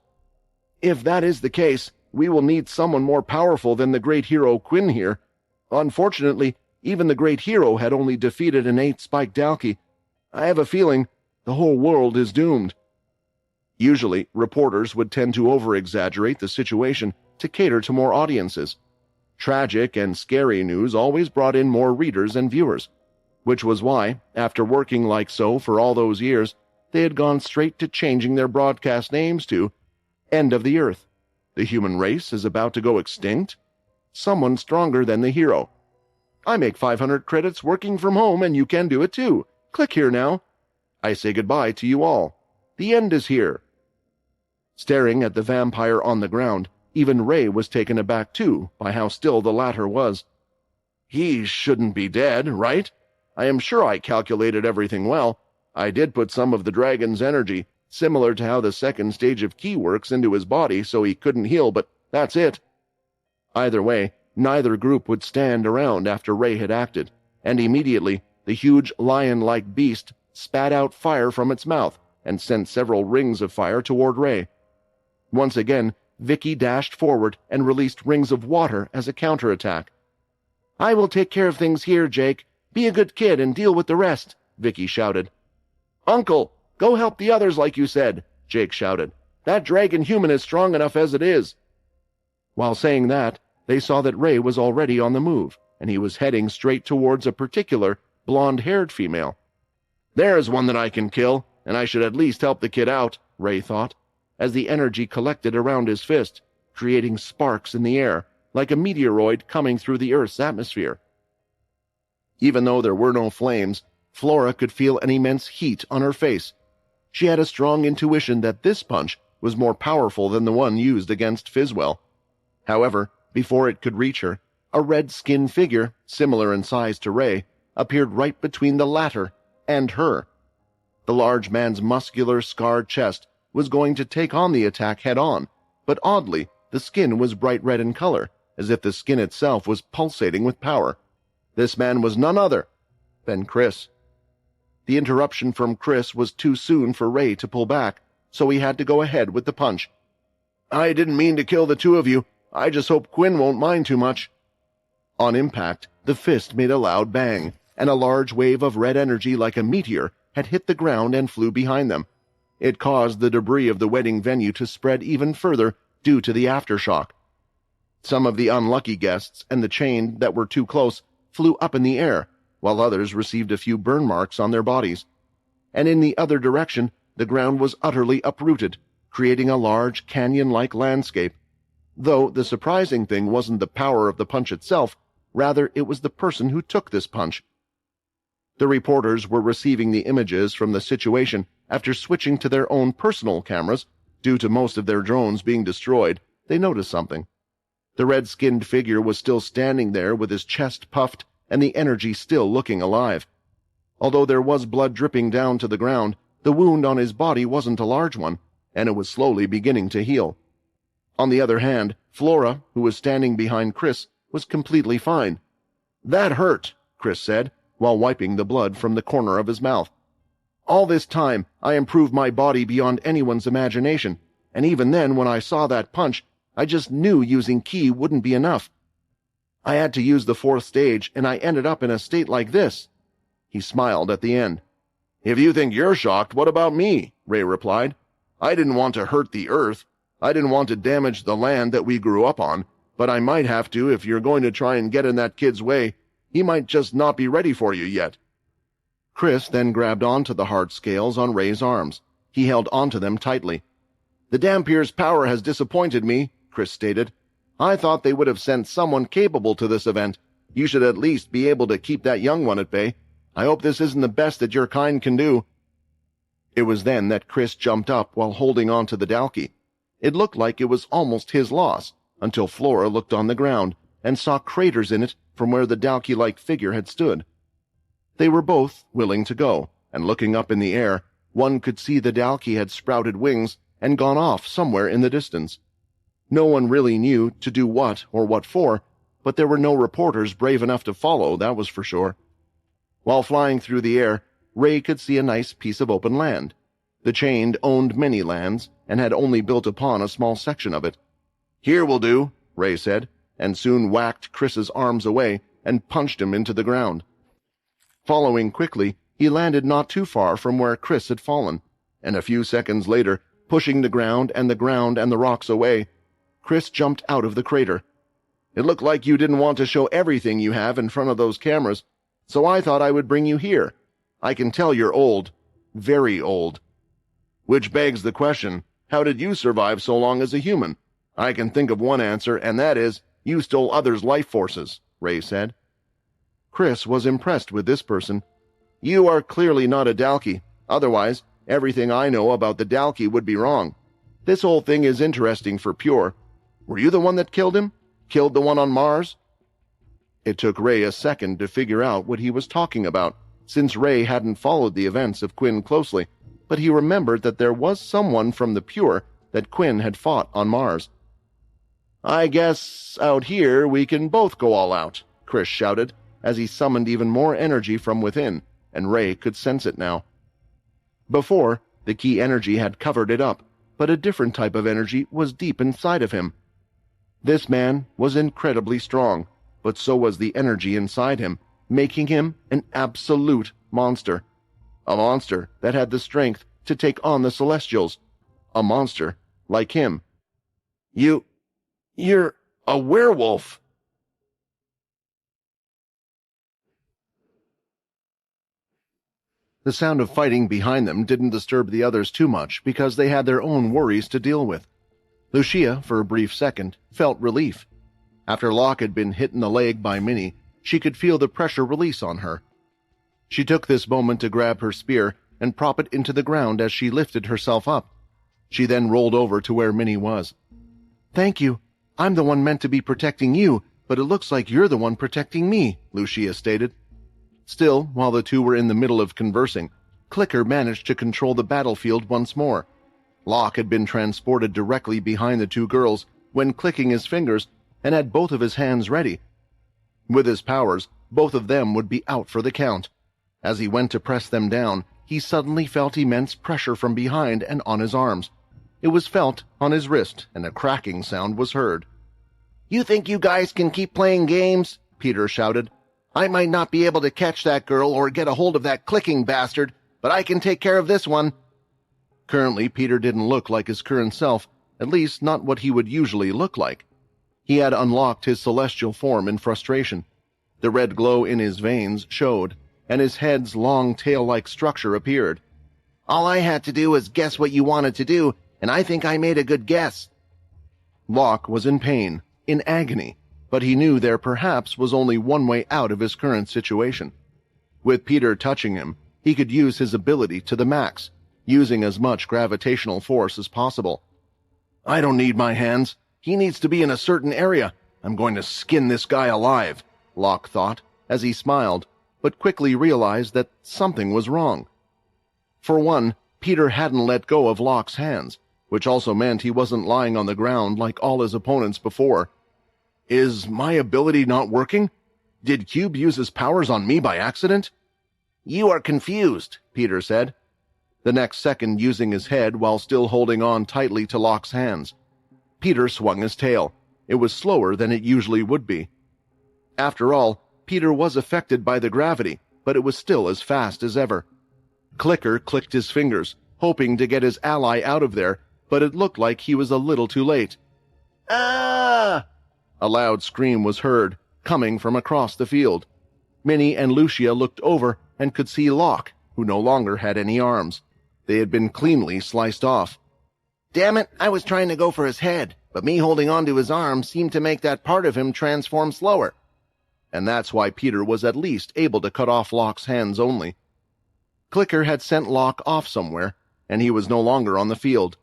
"If that is the case, we will need someone more powerful than the great hero Quinn here. Unfortunately, even the great hero had only defeated an 8-spiked Dalki. I have a feeling the whole world is doomed." Usually, reporters would tend to over-exaggerate the situation to cater to more audiences. Tragic and scary news always brought in more readers and viewers, which was why, after working like so for all those years, they had gone straight to changing their broadcast names to End of the Earth. The human race is about to go extinct? Someone stronger than the hero. I make 500 credits working from home, and you can do it too. Click here now. I say goodbye to you all. The end is here. Staring at the vampire on the ground, even Ray was taken aback too by how still the latter was. "He shouldn't be dead, right? I am sure I calculated everything well. I did put some of the dragon's energy, similar to how the second stage of Ki works, into his body so he couldn't heal, but that's it." Either way, neither group would stand around after Ray had acted, and immediately the huge lion-like beast spat out fire from its mouth and sent several rings of fire toward Ray. Once again, Vicky dashed forward and released rings of water as a counterattack. "I will take care of things here, Jake. Be a good kid and deal with the rest," Vicky shouted. "Uncle, go help the others like you said," Jake shouted. "That dragon human is strong enough as it is." While saying that, they saw that Ray was already on the move, and he was heading straight towards a particular blonde-haired female. "There's one that I can kill, and I should at least help the kid out," Ray thought, as the energy collected around his fist, creating sparks in the air, like a meteoroid coming through the Earth's atmosphere. Even though there were no flames, Flora could feel an immense heat on her face. She had a strong intuition that this punch was more powerful than the one used against Fizzwell. However, before it could reach her, a red-skinned figure, similar in size to Ray, appeared right between the latter and her. The large man's muscular, scarred chest was going to take on the attack head-on, but oddly, the skin was bright red in color, as if the skin itself was pulsating with power. This man was none other than Chris. The interruption from Chris was too soon for Ray to pull back, so he had to go ahead with the punch. "I didn't mean to kill the two of you. I just hope Quinn won't mind too much." On impact, the fist made a loud bang, and a large wave of red energy like a meteor had hit the ground and flew behind them. It caused the debris of the wedding venue to spread even further due to the aftershock. Some of the unlucky guests and the chain that were too close flew up in the air, while others received a few burn marks on their bodies. And in the other direction, the ground was utterly uprooted, creating a large canyon-like landscape. Though the surprising thing wasn't the power of the punch itself, rather it was the person who took this punch. The reporters were receiving the images from the situation after switching to their own personal cameras. Due to most of their drones being destroyed, they noticed something. The red-skinned figure was still standing there with his chest puffed and the energy still looking alive. Although there was blood dripping down to the ground, the wound on his body wasn't a large one, and it was slowly beginning to heal. On the other hand, Flora, who was standing behind Chris, was completely fine. "That hurt," Chris said, while wiping the blood from the corner of his mouth. "All this time, I improved my body beyond anyone's imagination, and even then when I saw that punch, I just knew using ki wouldn't be enough. I had to use the 4th stage, and I ended up in a state like this." He smiled at the end. "If you think you're shocked, what about me?" Ray replied. "I didn't want to hurt the earth. I didn't want to damage the land that we grew up on, but I might have to if you're going to try and get in that kid's way. He might just not be ready for you yet." Chris then grabbed onto the hard scales on Ray's arms. He held onto them tightly. "The Dampier's power has disappointed me," Chris stated. "I thought they would have sent someone capable to this event. You should at least be able to keep that young one at bay. I hope this isn't the best that your kind can do." It was then that Chris jumped up while holding on to the Dalki. It looked like it was almost his loss, until Flora looked on the ground and saw craters in it from where the Dalki-like figure had stood. They were both willing to go, and looking up in the air, one could see the Dalki had sprouted wings and gone off somewhere in the distance. No one really knew to do what or what for, but there were no reporters brave enough to follow, that was for sure. While flying through the air, Ray could see a nice piece of open land. The Chained owned many lands and had only built upon a small section of it. "Here will do," Ray said, and soon whacked Chris's arms away and punched him into the ground. Following quickly, he landed not too far from where Chris had fallen, and a few seconds later, pushing the ground and the rocks away, Chris jumped out of the crater. "It looked like you didn't want to show everything you have in front of those cameras, so I thought I would bring you here. I can tell you're old. Very old. Which begs the question, how did you survive so long as a human? I can think of one answer, and that is, you stole others' life forces," Ray said. Chris was impressed with this person. "You are clearly not a Dalki. Otherwise, everything I know about the Dalki would be wrong. This whole thing is interesting for Pure. Were you the one that killed him? Killed the one on Mars?" It took Ray a second to figure out what he was talking about, since Ray hadn't followed the events of Quinn closely, but he remembered that there was someone from the Pure that Quinn had fought on Mars. "I guess out here we can both go all out," Chris shouted, as he summoned even more energy from within, and Ray could sense it now. Before, the key energy had covered it up, but a different type of energy was deep inside of him. This man was incredibly strong, but so was the energy inside him, making him an absolute monster. A monster that had the strength to take on the Celestials. A monster like him. You're a werewolf." The sound of fighting behind them didn't disturb the others too much because they had their own worries to deal with. Lucia, for a brief second, felt relief. After Locke had been hit in the leg by Minnie, she could feel the pressure release on her. She took this moment to grab her spear and prop it into the ground as she lifted herself up. She then rolled over to where Minnie was. "Thank you. I'm the one meant to be protecting you, but it looks like you're the one protecting me," Lucia stated. Still, while the two were in the middle of conversing, Clicker managed to control the battlefield once more. Locke had been transported directly behind the two girls when clicking his fingers and had both of his hands ready. With his powers, both of them would be out for the count. As he went to press them down, he suddenly felt immense pressure from behind and on his arms. It was felt on his wrist, and a cracking sound was heard. "You think you guys can keep playing games?" Peter shouted. "I might not be able to catch that girl or get a hold of that clicking bastard, but I can take care of this one." Currently, Peter didn't look like his current self, at least not what he would usually look like. He had unlocked his celestial form in frustration. The red glow in his veins showed, and his head's long tail-like structure appeared. "All I had to do was guess what you wanted to do, and I think I made a good guess." Locke was in pain, in agony, but he knew there perhaps was only one way out of his current situation. With Peter touching him, he could use his ability to the max, using as much gravitational force as possible. I don't need my hands. He needs to be in a certain area. I'm going to skin this guy alive, Locke thought, as he smiled, but quickly realized that something was wrong. For one, Peter hadn't let go of Locke's hands, which also meant he wasn't lying on the ground like all his opponents before. Is my ability not working? Did Cube use his powers on me by accident? You are confused, Peter said, the next second using his head while still holding on tightly to Locke's hands. Peter swung his tail. It was slower than it usually would be. After all, Peter was affected by the gravity, but it was still as fast as ever. Clicker clicked his fingers, hoping to get his ally out of there, but it looked like he was a little too late. Ah! A loud scream was heard, coming from across the field. Minnie and Lucia looked over and could see Locke, who no longer had any arms. They had been cleanly sliced off. Damn it, I was trying to go for his head, but me holding on to his arm seemed to make that part of him transform slower. And that's why Peter was at least able to cut off Locke's hands only. Clicker had sent Locke off somewhere, and he was no longer on the field.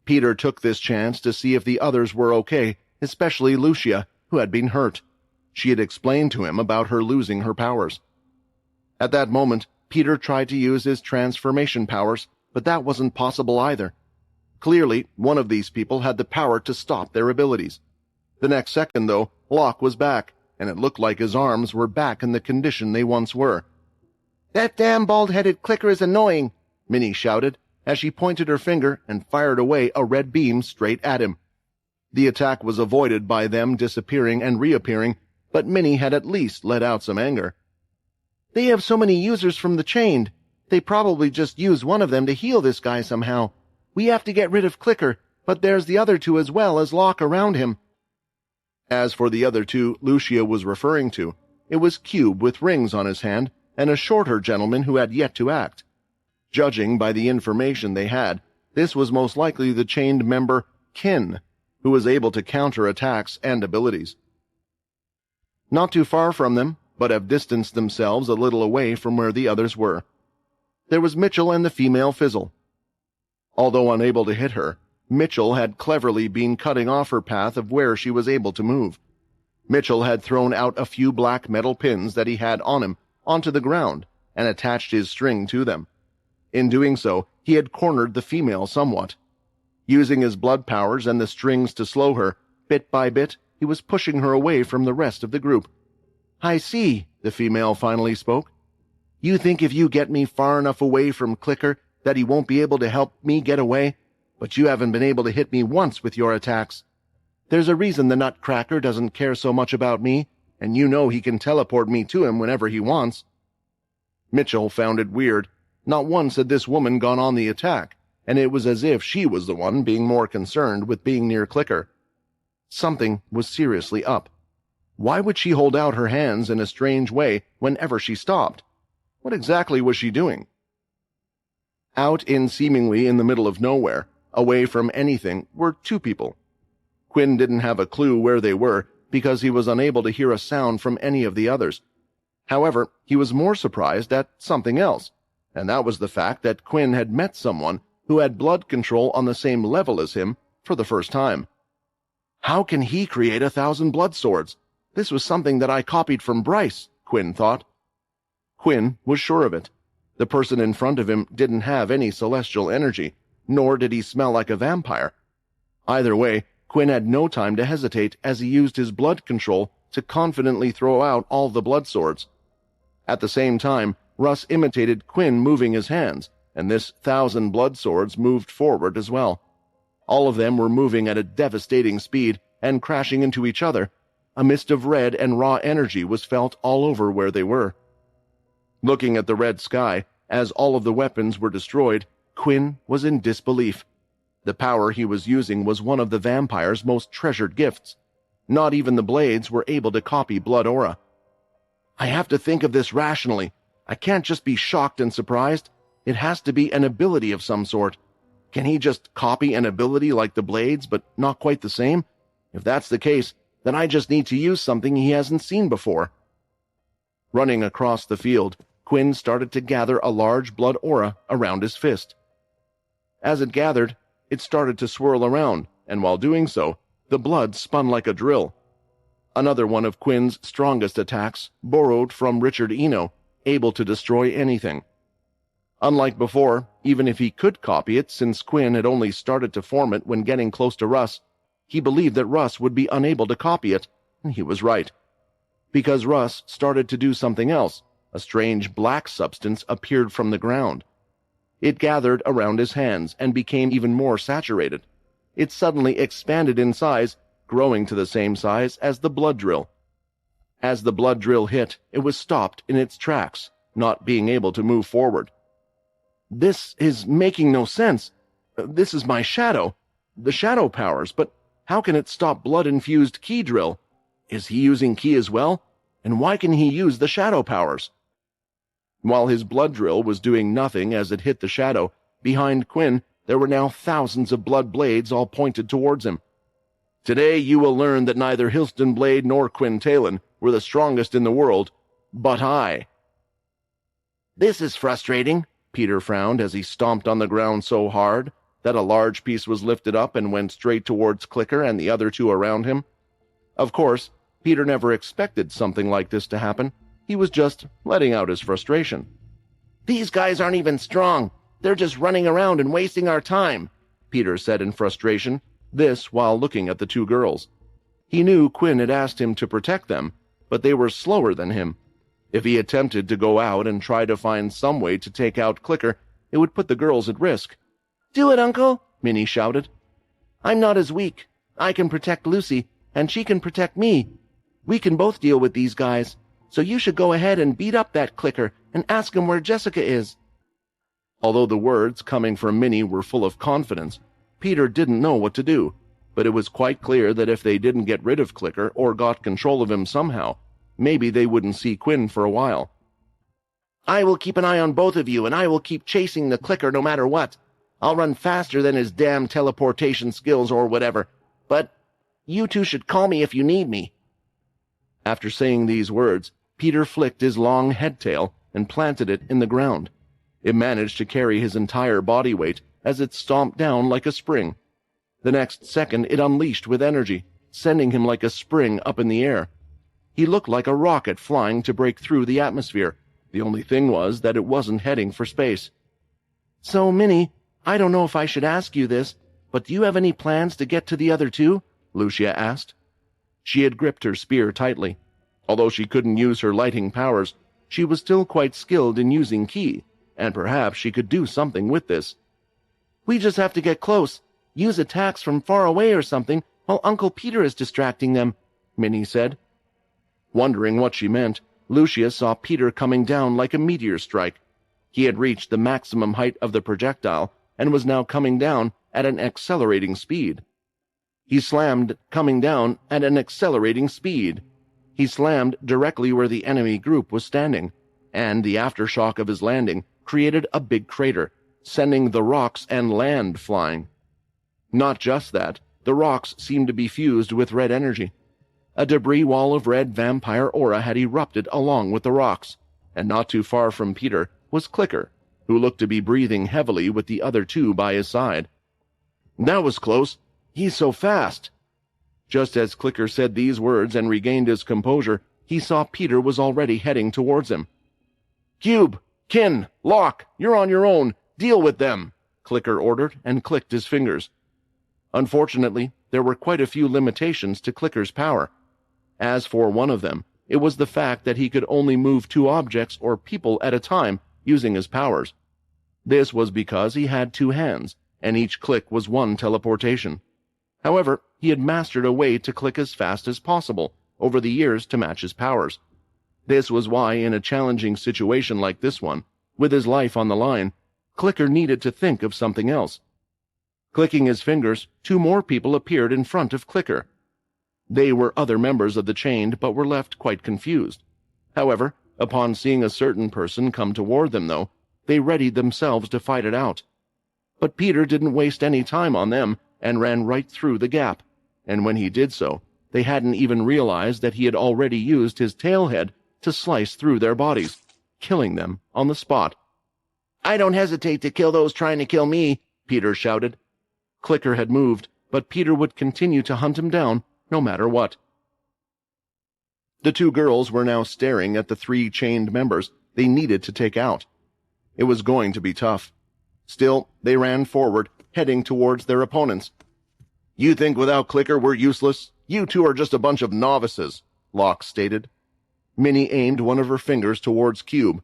Peter took this chance to see if the others were okay, especially Lucia, who had been hurt. She had explained to him about her losing her powers. At that moment, Peter tried to use his transformation powers, but that wasn't possible either. Clearly, one of these people had the power to stop their abilities. The next second, though, Locke was back, and it looked like his arms were back in the condition they once were. That damn bald-headed Clicker is annoying, Minnie shouted, as she pointed her finger and fired away a red beam straight at him. The attack was avoided by them disappearing and reappearing, but Minnie had at least let out some anger. They have so many users from the Chained. They probably just use one of them to heal this guy somehow. We have to get rid of Clicker, but there's the other two as well as Locke around him. As for the other two Lucia was referring to, it was Cube with rings on his hand and a shorter gentleman who had yet to act. Judging by the information they had, this was most likely the Chained member Kin, who was able to counter attacks and abilities. Not too far from them, but have distanced themselves a little away from where the others were. There was Mitchell and the female Fizzle. Although unable to hit her, Mitchell had cleverly been cutting off her path of where she was able to move. Mitchell had thrown out a few black metal pins that he had on him onto the ground and attached his string to them. In doing so, he had cornered the female somewhat. Using his blood powers and the strings to slow her, bit by bit, he was pushing her away from the rest of the group. I see, the female finally spoke. You think if you get me far enough away from Clicker that he won't be able to help me get away? But you haven't been able to hit me once with your attacks. There's a reason the Nutcracker doesn't care so much about me, and you know he can teleport me to him whenever he wants. Mitchell found it weird. Not once had this woman gone on the attack, and it was as if she was the one being more concerned with being near Clicker. Something was seriously up. Why would she hold out her hands in a strange way whenever she stopped? What exactly was she doing? Out seemingly in the middle of nowhere, away from anything, were two people. Quinn didn't have a clue where they were because he was unable to hear a sound from any of the others. However, he was more surprised at something else, and that was the fact that Quinn had met someone who had blood control on the same level as him for the first time. How can he create 1,000 blood swords? This was something that I copied from Bryce, Quinn thought. Quinn was sure of it. The person in front of him didn't have any celestial energy, nor did he smell like a vampire. Either way, Quinn had no time to hesitate as he used his blood control to confidently throw out all the blood swords. At the same time, Russ imitated Quinn moving his hands, and this 1,000 blood swords moved forward as well. All of them were moving at a devastating speed and crashing into each other. A mist of red and raw energy was felt all over where they were. Looking at the red sky, as all of the weapons were destroyed, Quinn was in disbelief. The power he was using was one of the vampire's most treasured gifts. Not even the blades were able to copy blood aura. I have to think of this rationally. I can't just be shocked and surprised. It has to be an ability of some sort. Can he just copy an ability like the blades, but not quite the same? If that's the case, then I just need to use something he hasn't seen before. Running across the field, Quinn started to gather a large blood aura around his fist. As it gathered, it started to swirl around, and while doing so, the blood spun like a drill. Another one of Quinn's strongest attacks, borrowed from Richard Eno, able to destroy anything. Unlike before, even if he could copy it since Quinn had only started to form it when getting close to Russ, he believed that Russ would be unable to copy it, and he was right. Because Russ started to do something else, a strange black substance appeared from the ground. It gathered around his hands and became even more saturated. It suddenly expanded in size, growing to the same size as the blood drill. As the blood drill hit, it was stopped in its tracks, not being able to move forward. This is making no sense. This is my shadow. The shadow powers, but how can it stop blood-infused ki drill? Is he using ki as well? And why can he use the shadow powers? While his blood drill was doing nothing as it hit the shadow, behind Quinn there were now thousands of blood blades all pointed towards him. Today you will learn that neither Hilston Blade nor Quinn Talon were the strongest in the world, but I. This is frustrating, Peter frowned as he stomped on the ground so hard that a large piece was lifted up and went straight towards Clicker and the other two around him. Of course, Peter never expected something like this to happen. He was just letting out his frustration. These guys aren't even strong. They're just running around and wasting our time, Peter said in frustration, this while looking at the two girls. He knew Quinn had asked him to protect them, but they were slower than him. If he attempted to go out and try to find some way to take out Clicker, it would put the girls at risk. Do it, Uncle, Minnie shouted. I'm not as weak. I can protect Lucy, and she can protect me. We can both deal with these guys, so you should go ahead and beat up that Clicker and ask him where Jessica is. Although the words coming from Minnie were full of confidence, Peter didn't know what to do, but it was quite clear that if they didn't get rid of Clicker or got control of him somehow, maybe they wouldn't see Quinn for a while. I will keep an eye on both of you, and I will keep chasing the Clicker no matter what. I'll run faster than his damn teleportation skills or whatever, but you two should call me if you need me. After saying these words, Peter flicked his long head tail and planted it in the ground. It managed to carry his entire body weight as it stomped down like a spring. The next second it unleashed with energy, sending him like a spring up in the air. He looked like a rocket flying to break through the atmosphere. The only thing was that it wasn't heading for space. So, Minnie, I don't know if I should ask you this, but do you have any plans to get to the other two? Lucia asked. She had gripped her spear tightly. Although she couldn't use her lighting powers, she was still quite skilled in using ki, and perhaps she could do something with this. We just have to get close, use attacks from far away or something, while Uncle Peter is distracting them, Minnie said. Wondering what she meant, Lucia saw Peter coming down like a meteor strike. He had reached the maximum height of the projectile and was now coming down at an accelerating speed. He slammed, coming down at an accelerating speed. He slammed directly where the enemy group was standing, and the aftershock of his landing created a big crater, sending the rocks and land flying. Not just that, the rocks seemed to be fused with red energy. A debris wall of red vampire aura had erupted along with the rocks, and not too far from Peter was Clicker, who looked to be breathing heavily with the other two by his side. That was close. He's so fast. Just as Clicker said these words and regained his composure, he saw Peter was already heading towards him. Cube, Kin, Locke, you're on your own. Deal with them, Clicker ordered and clicked his fingers. Unfortunately, there were quite a few limitations to Clicker's power. As for one of them, it was the fact that he could only move two objects or people at a time using his powers. This was because he had two hands, and each click was one teleportation. However, he had mastered a way to click as fast as possible over the years to match his powers. This was why, in a challenging situation like this one, with his life on the line, Clicker needed to think of something else. Clicking his fingers, two more people appeared in front of Clicker. They were other members of the Chained, but were left quite confused. However, upon seeing a certain person come toward them, though, they readied themselves to fight it out. But Peter didn't waste any time on them and ran right through the gap, and when he did so, they hadn't even realized that he had already used his tailhead to slice through their bodies. killing them on the spot. "I don't hesitate to kill those trying to kill me," Peter shouted. Clicker had moved, but Peter would continue to hunt him down no matter what. The two girls were now staring at the three chained members they needed to take out. It was going to be tough. Still, they ran forward, heading towards their opponents. "You think without Clicker we're useless? You two are just a bunch of novices," Locke stated. Minnie aimed one of her fingers towards Cube.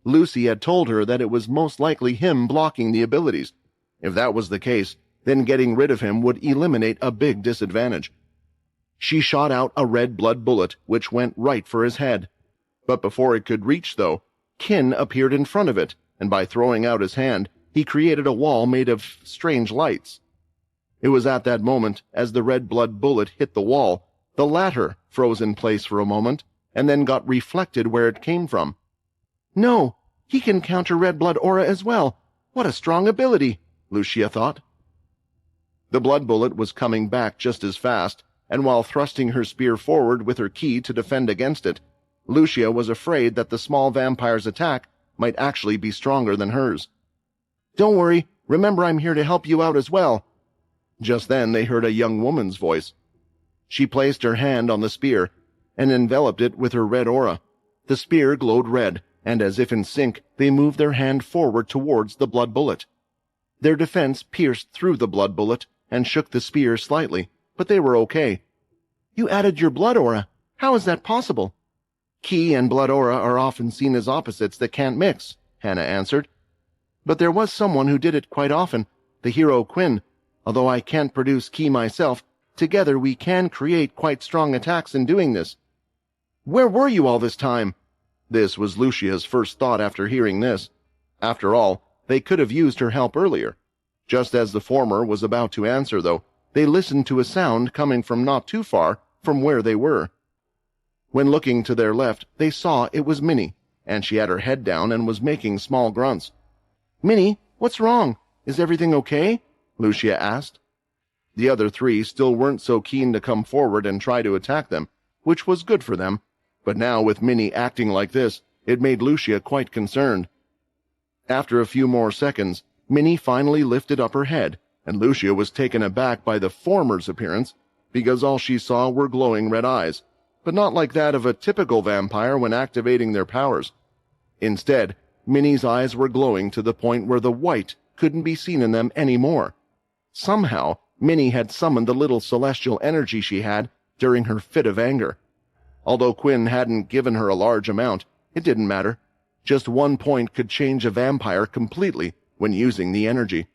Lucy had told her that it was most likely him blocking the abilities. If that was the case, then getting rid of him would eliminate a big disadvantage. She shot out a red blood bullet, which went right for his head. But before it could reach, though, Kin appeared in front of it, and by throwing out his hand, he created a wall made of strange lights. It was at that moment, as the red blood bullet hit the wall, the latter froze in place for a moment, and then got reflected where it came from. "No, he can counter red blood aura as well. What a strong ability," Lucia thought. The blood bullet was coming back just as fast, and while thrusting her spear forward with her ki to defend against it, Lucia was afraid that the small vampire's attack might actually be stronger than hers. "Don't worry, remember I'm here to help you out as well." Just then they heard a young woman's voice. She placed her hand on the spear and enveloped it with her red aura. The spear glowed red, and as if in sync, they moved their hand forward towards the blood bullet. Their defense pierced through the blood bullet and shook the spear slightly, but they were okay. "You added your blood aura. How is that possible?" "Ki and blood aura are often seen as opposites that can't mix," Hannah answered. "But there was someone who did it quite often, the hero Quinn. Although I can't produce ki myself, together we can create quite strong attacks in doing this." "Where were you all this time?" This was Lucia's first thought after hearing this. After all, they could have used her help earlier. Just as the former was about to answer, though, they listened to a sound coming from not too far from where they were. When looking to their left, they saw it was Minnie, and she had her head down and was making small grunts. "Minnie, what's wrong? Is everything okay?" Lucia asked. The other three still weren't so keen to come forward and try to attack them, which was good for them, but now with Minnie acting like this, it made Lucia quite concerned. After a few more seconds, Minnie finally lifted up her head, and Lucia was taken aback by the former's appearance, because all she saw were glowing red eyes, but not like that of a typical vampire when activating their powers. Instead, Minnie's eyes were glowing to the point where the white couldn't be seen in them anymore. Somehow, Minnie had summoned the little celestial energy she had during her fit of anger. Although Quinn hadn't given her a large amount, it didn't matter. Just 1 point could change a vampire completely when using the energy.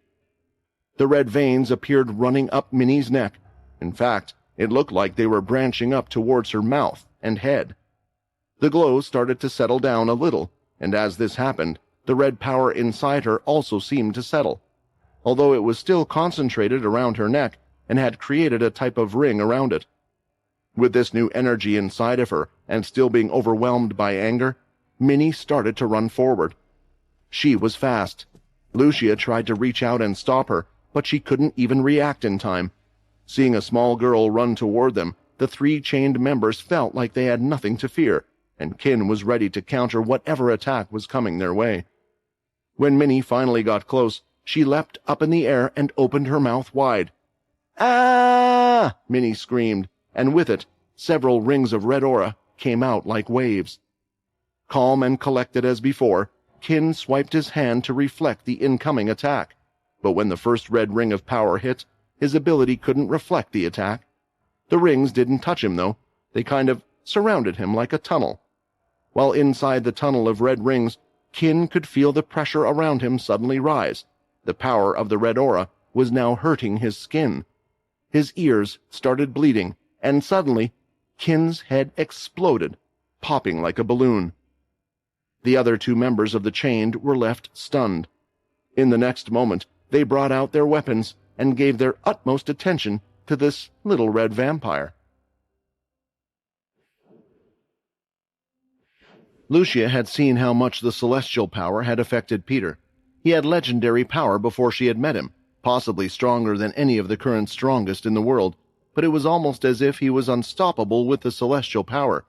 The red veins appeared running up Minnie's neck. In fact, it looked like they were branching up towards her mouth and head. The glow started to settle down a little, and as this happened, the red power inside her also seemed to settle, although it was still concentrated around her neck and had created a type of ring around it. With this new energy inside of her and still being overwhelmed by anger, Minnie started to run forward. She was fast. Lucia tried to reach out and stop her, but she couldn't even react in time. Seeing a small girl run toward them, the three chained members felt like they had nothing to fear, and Kin was ready to counter whatever attack was coming their way. When Minnie finally got close, she leapt up in the air and opened her mouth wide. "Ah!" Minnie screamed, and with it, several rings of red aura came out like waves. Calm and collected as before, Kin swiped his hand to reflect the incoming attack, but when the first red ring of power hit, his ability couldn't reflect the attack. The rings didn't touch him, though. They kind of surrounded him like a tunnel. While inside the tunnel of red rings, Kin could feel the pressure around him suddenly rise. The power of the red aura was now hurting his skin. His ears started bleeding, and suddenly, Kin's head exploded, popping like a balloon. The other two members of the chained were left stunned. In the next moment, they brought out their weapons and gave their utmost attention to this little red vampire. Lucia had seen how much the celestial power had affected Peter. He had legendary power before she had met him, possibly stronger than any of the current strongest in the world, but it was almost as if he was unstoppable with the celestial power.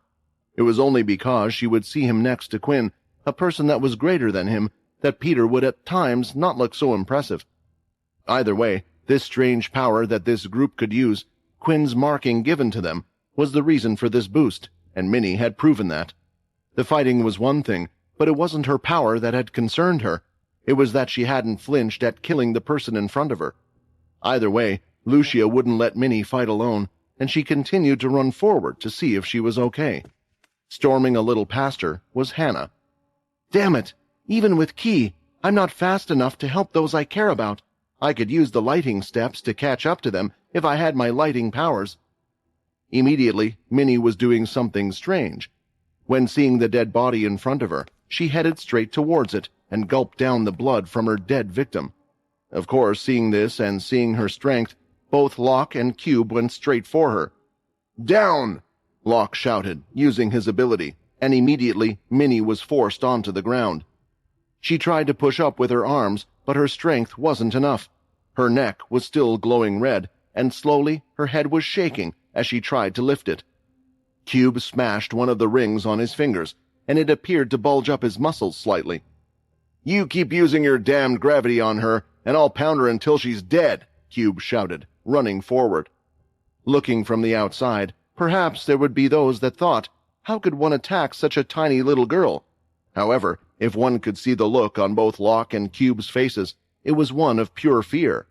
It was only because she would see him next to Quinn a person that was greater than him, that Peter would at times not look so impressive. Either way, this strange power that this group could use, Quinn's marking given to them, was the reason for this boost, and Minnie had proven that. The fighting was one thing, but it wasn't her power that had concerned her. It was that she hadn't flinched at killing the person in front of her. Either way, Lucia wouldn't let Minnie fight alone, and she continued to run forward to see if she was okay. Storming a little past her was Hannah. "Damn it! Even with Ki, I'm not fast enough to help those I care about. I could use the lighting steps to catch up to them if I had my lighting powers." Immediately, Minnie was doing something strange. When seeing the dead body in front of her, she headed straight towards it and gulped down the blood from her dead victim. Of course, seeing this and seeing her strength, both Locke and Cube went straight for her. "Down!" Locke shouted, using his ability, and immediately Minnie was forced onto the ground. She tried to push up with her arms, but her strength wasn't enough. Her neck was still glowing red, and slowly her head was shaking as she tried to lift it. Cube smashed one of the rings on his fingers, and it appeared to bulge up his muscles slightly. "You keep using your damned gravity on her, and I'll pound her until she's dead," Cube shouted, running forward. Looking from the outside, perhaps there would be those that thought, how could one attack such a tiny little girl? However, if one could see the look on both Locke and Cube's faces, it was one of pure fear.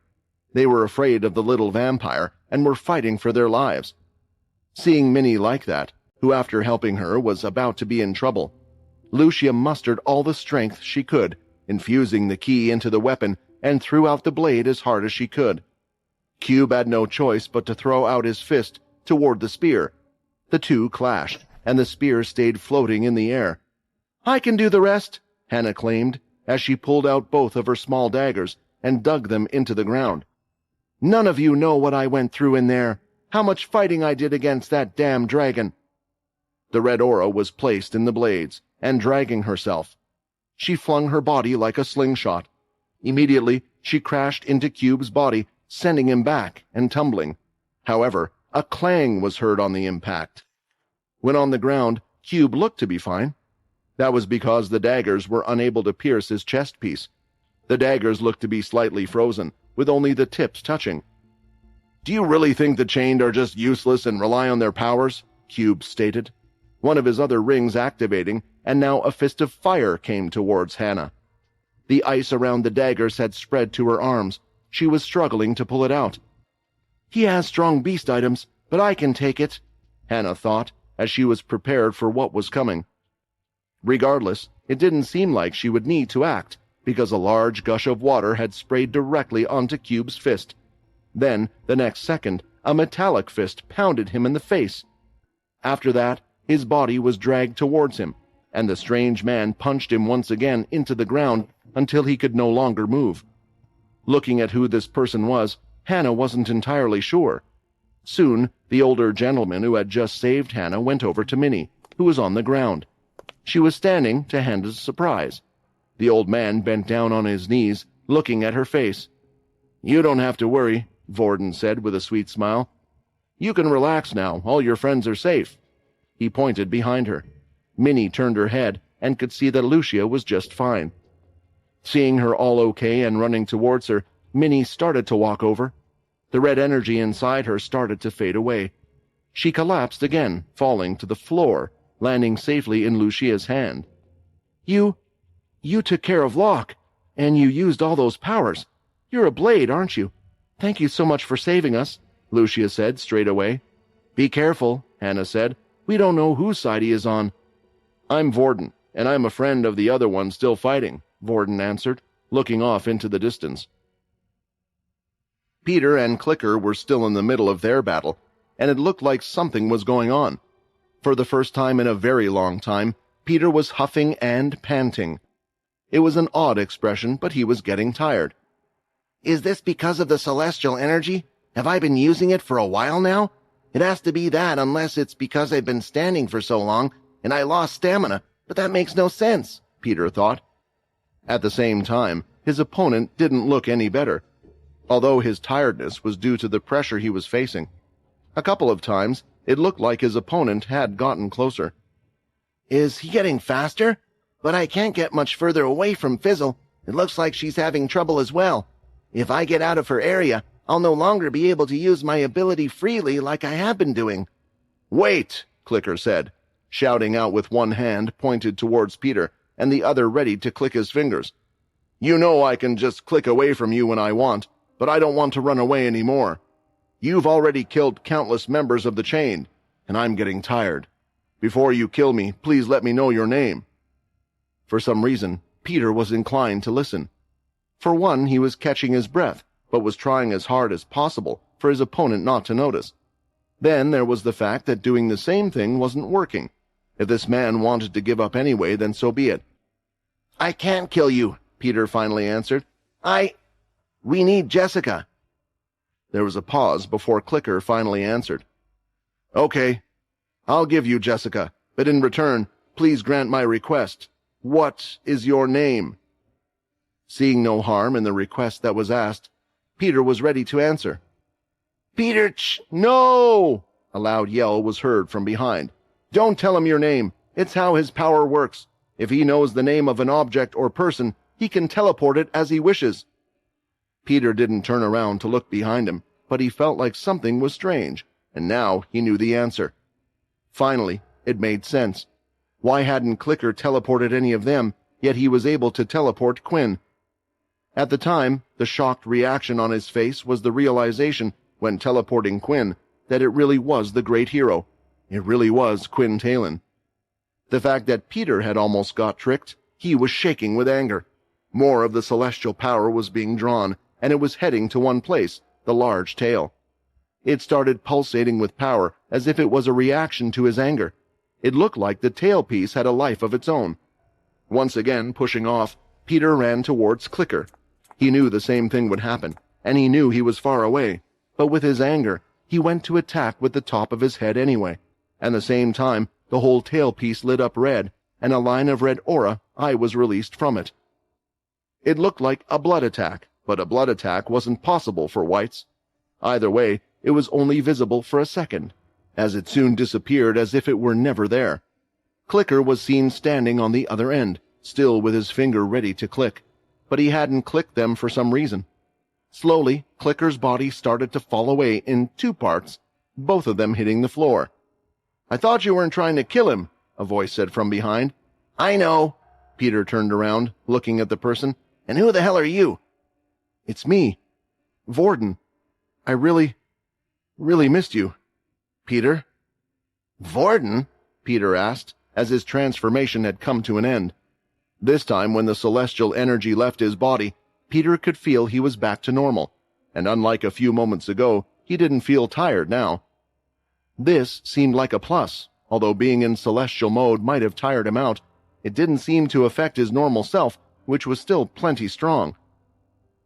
They were afraid of the little vampire and were fighting for their lives. Seeing Minnie like that, who after helping her was about to be in trouble, Lucia mustered all the strength she could, infusing the key into the weapon, and threw out the blade as hard as she could. Cube had no choice but to throw out his fist toward the spear. The two clashed, and the spear stayed floating in the air. "I can do the rest," Hannah claimed, as she pulled out both of her small daggers and dug them into the ground. "None of you know what I went through in there, how much fighting I did against that damn dragon." The red aura was placed in the blades, and dragging herself. She flung her body like a slingshot. Immediately, she crashed into Cube's body, sending him back and tumbling. However, a clang was heard on the impact. When on the ground, Cube looked to be fine. That was because the daggers were unable to pierce his chest piece. The daggers looked to be slightly frozen, with only the tips touching. "Do you really think the chained are just useless and rely on their powers?" Cube stated, one of his other rings activating, and now a fist of fire came towards Hannah. The ice around the daggers had spread to her arms. She was struggling to pull it out. "He has strong beast items, but I can take it," Hannah thought, as she was prepared for what was coming. Regardless, it didn't seem like she would need to act, because a large gush of water had sprayed directly onto Cube's fist. Then, the next second, a metallic fist pounded him in the face. After that, his body was dragged towards him, and the strange man punched him once again into the ground until he could no longer move. Looking at who this person was, Hannah wasn't entirely sure. Soon, the older gentleman who had just saved Hannah went over to Minnie, who was on the ground. She was standing to Hannah's surprise. The old man bent down on his knees, looking at her face. "You don't have to worry," Vorden said with a sweet smile. "You can relax now. All your friends are safe." He pointed behind her. Minnie turned her head and could see that Lucia was just fine. Seeing her all okay and running towards her, Minnie started to walk over. The red energy inside her started to fade away. She collapsed again, falling to the floor, landing safely in Lucia's hand. You took care of Locke, and you used all those powers. You're a blade, aren't you? Thank you so much for saving us," Lucia said straight away. "Be careful," Hannah said. "We don't know whose side he is on." "I'm Vorden, and I'm a friend of the other one still fighting," Vorden answered, looking off into the distance. Peter and Clicker were still in the middle of their battle, and it looked like something was going on. For the first time in a very long time, Peter was huffing and panting. It was an odd expression, but he was getting tired. "Is this because of the celestial energy? Have I been using it for a while now? It has to be that unless it's because I've been standing for so long and I lost stamina, but that makes no sense," Peter thought. At the same time, his opponent didn't look any better, although his tiredness was due to the pressure he was facing. A couple of times, it looked like his opponent had gotten closer. "Is he getting faster? But I can't get much further away from Fizzle. It looks like she's having trouble as well. If I get out of her area, I'll no longer be able to use my ability freely like I have been doing." "Wait," Clicker said, shouting out with one hand pointed towards Peter and the other ready to click his fingers. "You know I can just click away from you when I want, but I don't want to run away anymore. You've already killed countless members of the chain, and I'm getting tired. Before you kill me, please let me know your name." For some reason, Peter was inclined to listen. For one, he was catching his breath, but was trying as hard as possible for his opponent not to notice. Then there was the fact that doing the same thing wasn't working. If this man wanted to give up anyway, then so be it. "I can't kill you," Peter finally answered. We need Jessica." There was a pause before Clicker finally answered. "Okay, I'll give you Jessica, but in return, please grant my request. What is your name?" Seeing no harm in the request that was asked, Peter was ready to answer. "Peter "No!" A loud yell was heard from behind. "Don't tell him your name. It's how his power works. If he knows the name of an object or person, he can teleport it as he wishes." Peter didn't turn around to look behind him, but he felt like something was strange, and now he knew the answer. Finally, it made sense. Why hadn't Clicker teleported any of them, yet he was able to teleport Quinn? At the time, the shocked reaction on his face was the realization, when teleporting Quinn, that it really was the great hero. It really was Quinn Talon. The fact that Peter had almost got tricked, he was shaking with anger. More of the celestial power was being drawn, and it was heading to one place, the large tail. It started pulsating with power as if it was a reaction to his anger. It looked like the tailpiece had a life of its own. Once again pushing off, Peter ran towards Clicker. He knew the same thing would happen, and he knew he was far away, but with his anger, he went to attack with the top of his head anyway. At the same time, the whole tailpiece lit up red, and a line of red aura was released from it. It looked like a blood attack, but a blood attack wasn't possible for whites. Either way, it was only visible for a second, as it soon disappeared as if it were never there. Clicker was seen standing on the other end, still with his finger ready to click, but he hadn't clicked them for some reason. Slowly, Clicker's body started to fall away in two parts, both of them hitting the floor. "I thought you weren't trying to kill him," a voice said from behind. "I know." Peter turned around, looking at the person. "And who the hell are you?" "It's me, Vorden. I really missed you." "Peter?" "Vorden?" Peter asked, as his transformation had come to an end. This time, when the celestial energy left his body, Peter could feel he was back to normal, and unlike a few moments ago, he didn't feel tired now. This seemed like a plus. Although being in celestial mode might have tired him out, it didn't seem to affect his normal self, which was still plenty strong.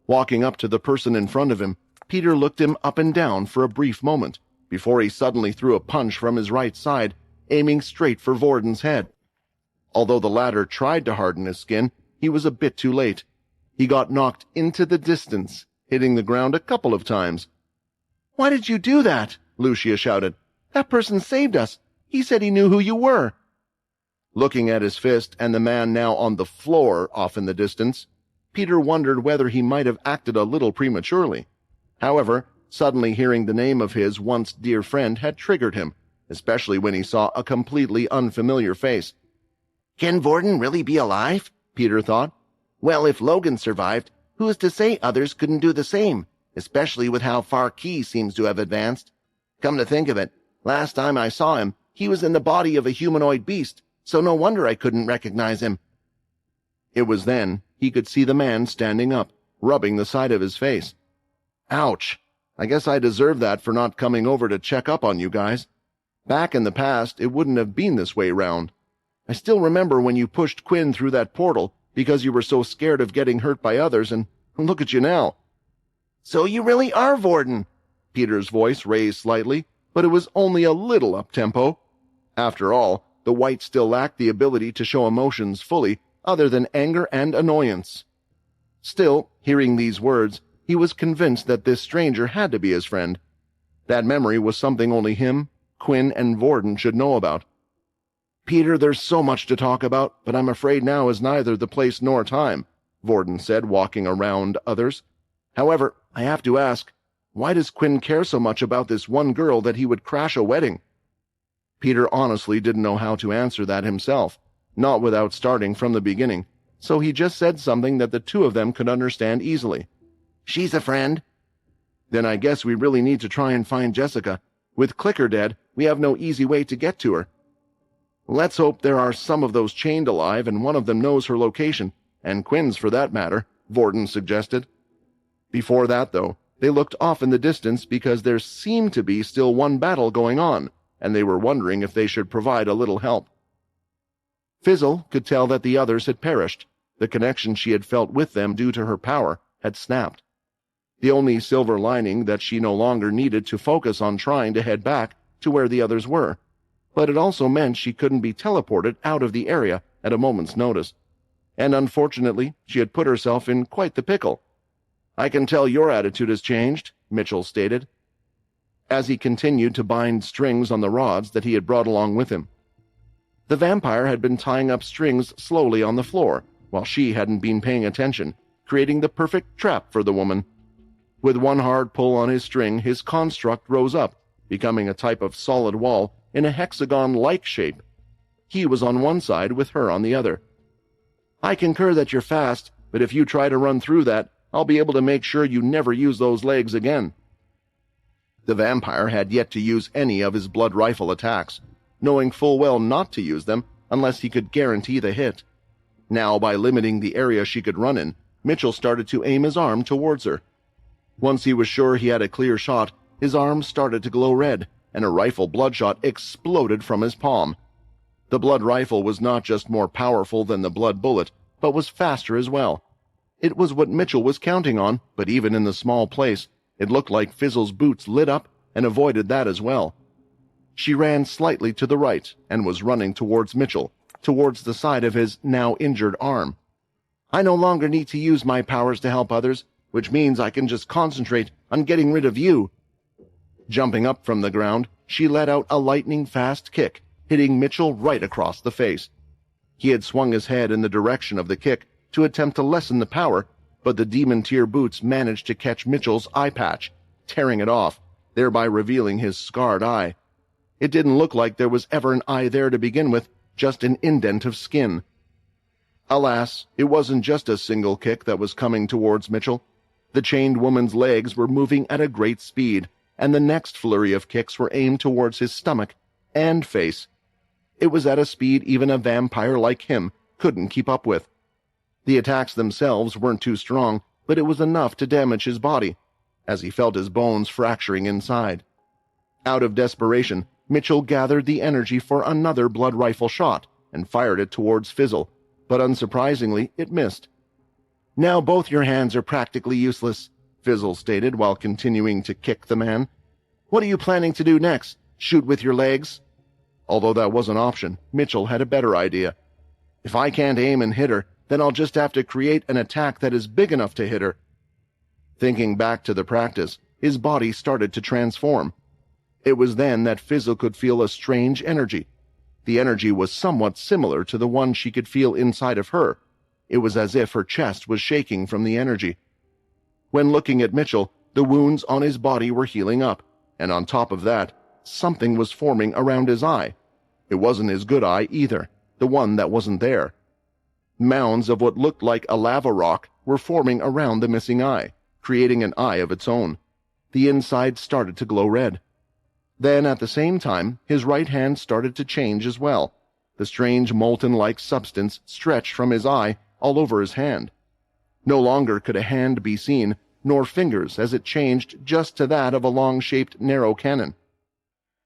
Walking up to the person in front of him, Peter looked him up and down for a brief moment, before he suddenly threw a punch from his right side, aiming straight for Vorden's head. Although the latter tried to harden his skin, he was a bit too late. He got knocked into the distance, hitting the ground a couple of times. "Why did you do that?" Lucia shouted. "That person saved us. He said he knew who you were." Looking at his fist and the man now on the floor off in the distance, Peter wondered whether he might have acted a little prematurely. However, suddenly hearing the name of his once dear friend had triggered him, especially when he saw a completely unfamiliar face. "Can Vorden really be alive?" Peter thought. "Well, if Logan survived, who's to say others couldn't do the same, especially with how far Key seems to have advanced? Come to think of it, last time I saw him, he was in the body of a humanoid beast, so no wonder I couldn't recognize him." It was then he could see the man standing up, rubbing the side of his face. "Ouch! I guess I deserve that for not coming over to check up on you guys. Back in the past, it wouldn't have been this way round. I still remember when you pushed Quinn through that portal because you were so scared of getting hurt by others, and look at you now." "So you really are Vorden?" Peter's voice raised slightly, but it was only a little up-tempo. After all, the white still lacked the ability to show emotions fully, other than anger and annoyance. Still, hearing these words, he was convinced that this stranger had to be his friend. That memory was something only him, Quinn, and Vorden should know about. Peter, there's so much to talk about, but I'm afraid now is neither the place nor time, Vorden said, walking around others. However, I have to ask, why does Quinn care so much about this one girl that he would crash a wedding? Peter honestly didn't know how to answer that himself, not without starting from the beginning, so he just said something that the two of them could understand easily. She's a friend. Then I guess we really need to try and find Jessica. With Clicker dead, we have no easy way to get to her. Let's hope there are some of those chained alive and one of them knows her location, and Quinn's for that matter, Vorden suggested. Before that, though, they looked off in the distance because there seemed to be still one battle going on, and they were wondering if they should provide a little help. Fizzle could tell that the others had perished. The connection she had felt with them due to her power had snapped. The only silver lining that she no longer needed to focus on trying to head back to where the others were, but it also meant she couldn't be teleported out of the area at a moment's notice. And unfortunately, she had put herself in quite the pickle. I can tell your attitude has changed, Mitchell stated, as he continued to bind strings on the rods that he had brought along with him. The vampire had been tying up strings slowly on the floor, while she hadn't been paying attention, creating the perfect trap for the woman. With one hard pull on his string, his construct rose up, becoming a type of solid wall in a hexagon-like shape. He was on one side with her on the other. I concur that you're fast, but if you try to run through that, I'll be able to make sure you never use those legs again. The vampire had yet to use any of his blood rifle attacks, knowing full well not to use them unless he could guarantee the hit. Now, by limiting the area she could run in, Mitchell started to aim his arm towards her. Once he was sure he had a clear shot, his arm started to glow red, and a rifle bloodshot exploded from his palm. The blood rifle was not just more powerful than the blood bullet, but was faster as well. It was what Mitchell was counting on, but even in the small place, it looked like Fizzle's boots lit up and avoided that as well. She ran slightly to the right and was running towards Mitchell, towards the side of his now injured arm. I no longer need to use my powers to help others, which means I can just concentrate on getting rid of you. Jumping up from the ground, she let out a lightning-fast kick, hitting Mitchell right across the face. He had swung his head in the direction of the kick to attempt to lessen the power, but the demon-tier boots managed to catch Mitchell's eye patch, tearing it off, thereby revealing his scarred eye. It didn't look like there was ever an eye there to begin with, just an indent of skin. Alas, it wasn't just a single kick that was coming towards Mitchell. The chained woman's legs were moving at a great speed, and the next flurry of kicks were aimed towards his stomach and face. It was at a speed even a vampire like him couldn't keep up with. The attacks themselves weren't too strong, but it was enough to damage his body, as he felt his bones fracturing inside. Out of desperation, Mitchell gathered the energy for another blood rifle shot and fired it towards Fizzle, but unsurprisingly, it missed. Now both your hands are practically useless, Fizzle stated while continuing to kick the man. What are you planning to do next? Shoot with your legs? Although that was an option, Mitchell had a better idea. If I can't aim and hit her, then I'll just have to create an attack that is big enough to hit her. Thinking back to the practice, his body started to transform. It was then that Fizzle could feel a strange energy. The energy was somewhat similar to the one she could feel inside of her. It was as if her chest was shaking from the energy. When looking at Mitchell, the wounds on his body were healing up, and on top of that, something was forming around his eye. It wasn't his good eye either, the one that wasn't there. Mounds of what looked like a lava rock were forming around the missing eye, creating an eye of its own. The inside started to glow red. Then, at the same time, his right hand started to change as well. The strange molten-like substance stretched from his eye all over his hand. No longer could a hand be seen, nor fingers, as it changed just to that of a long-shaped narrow cannon.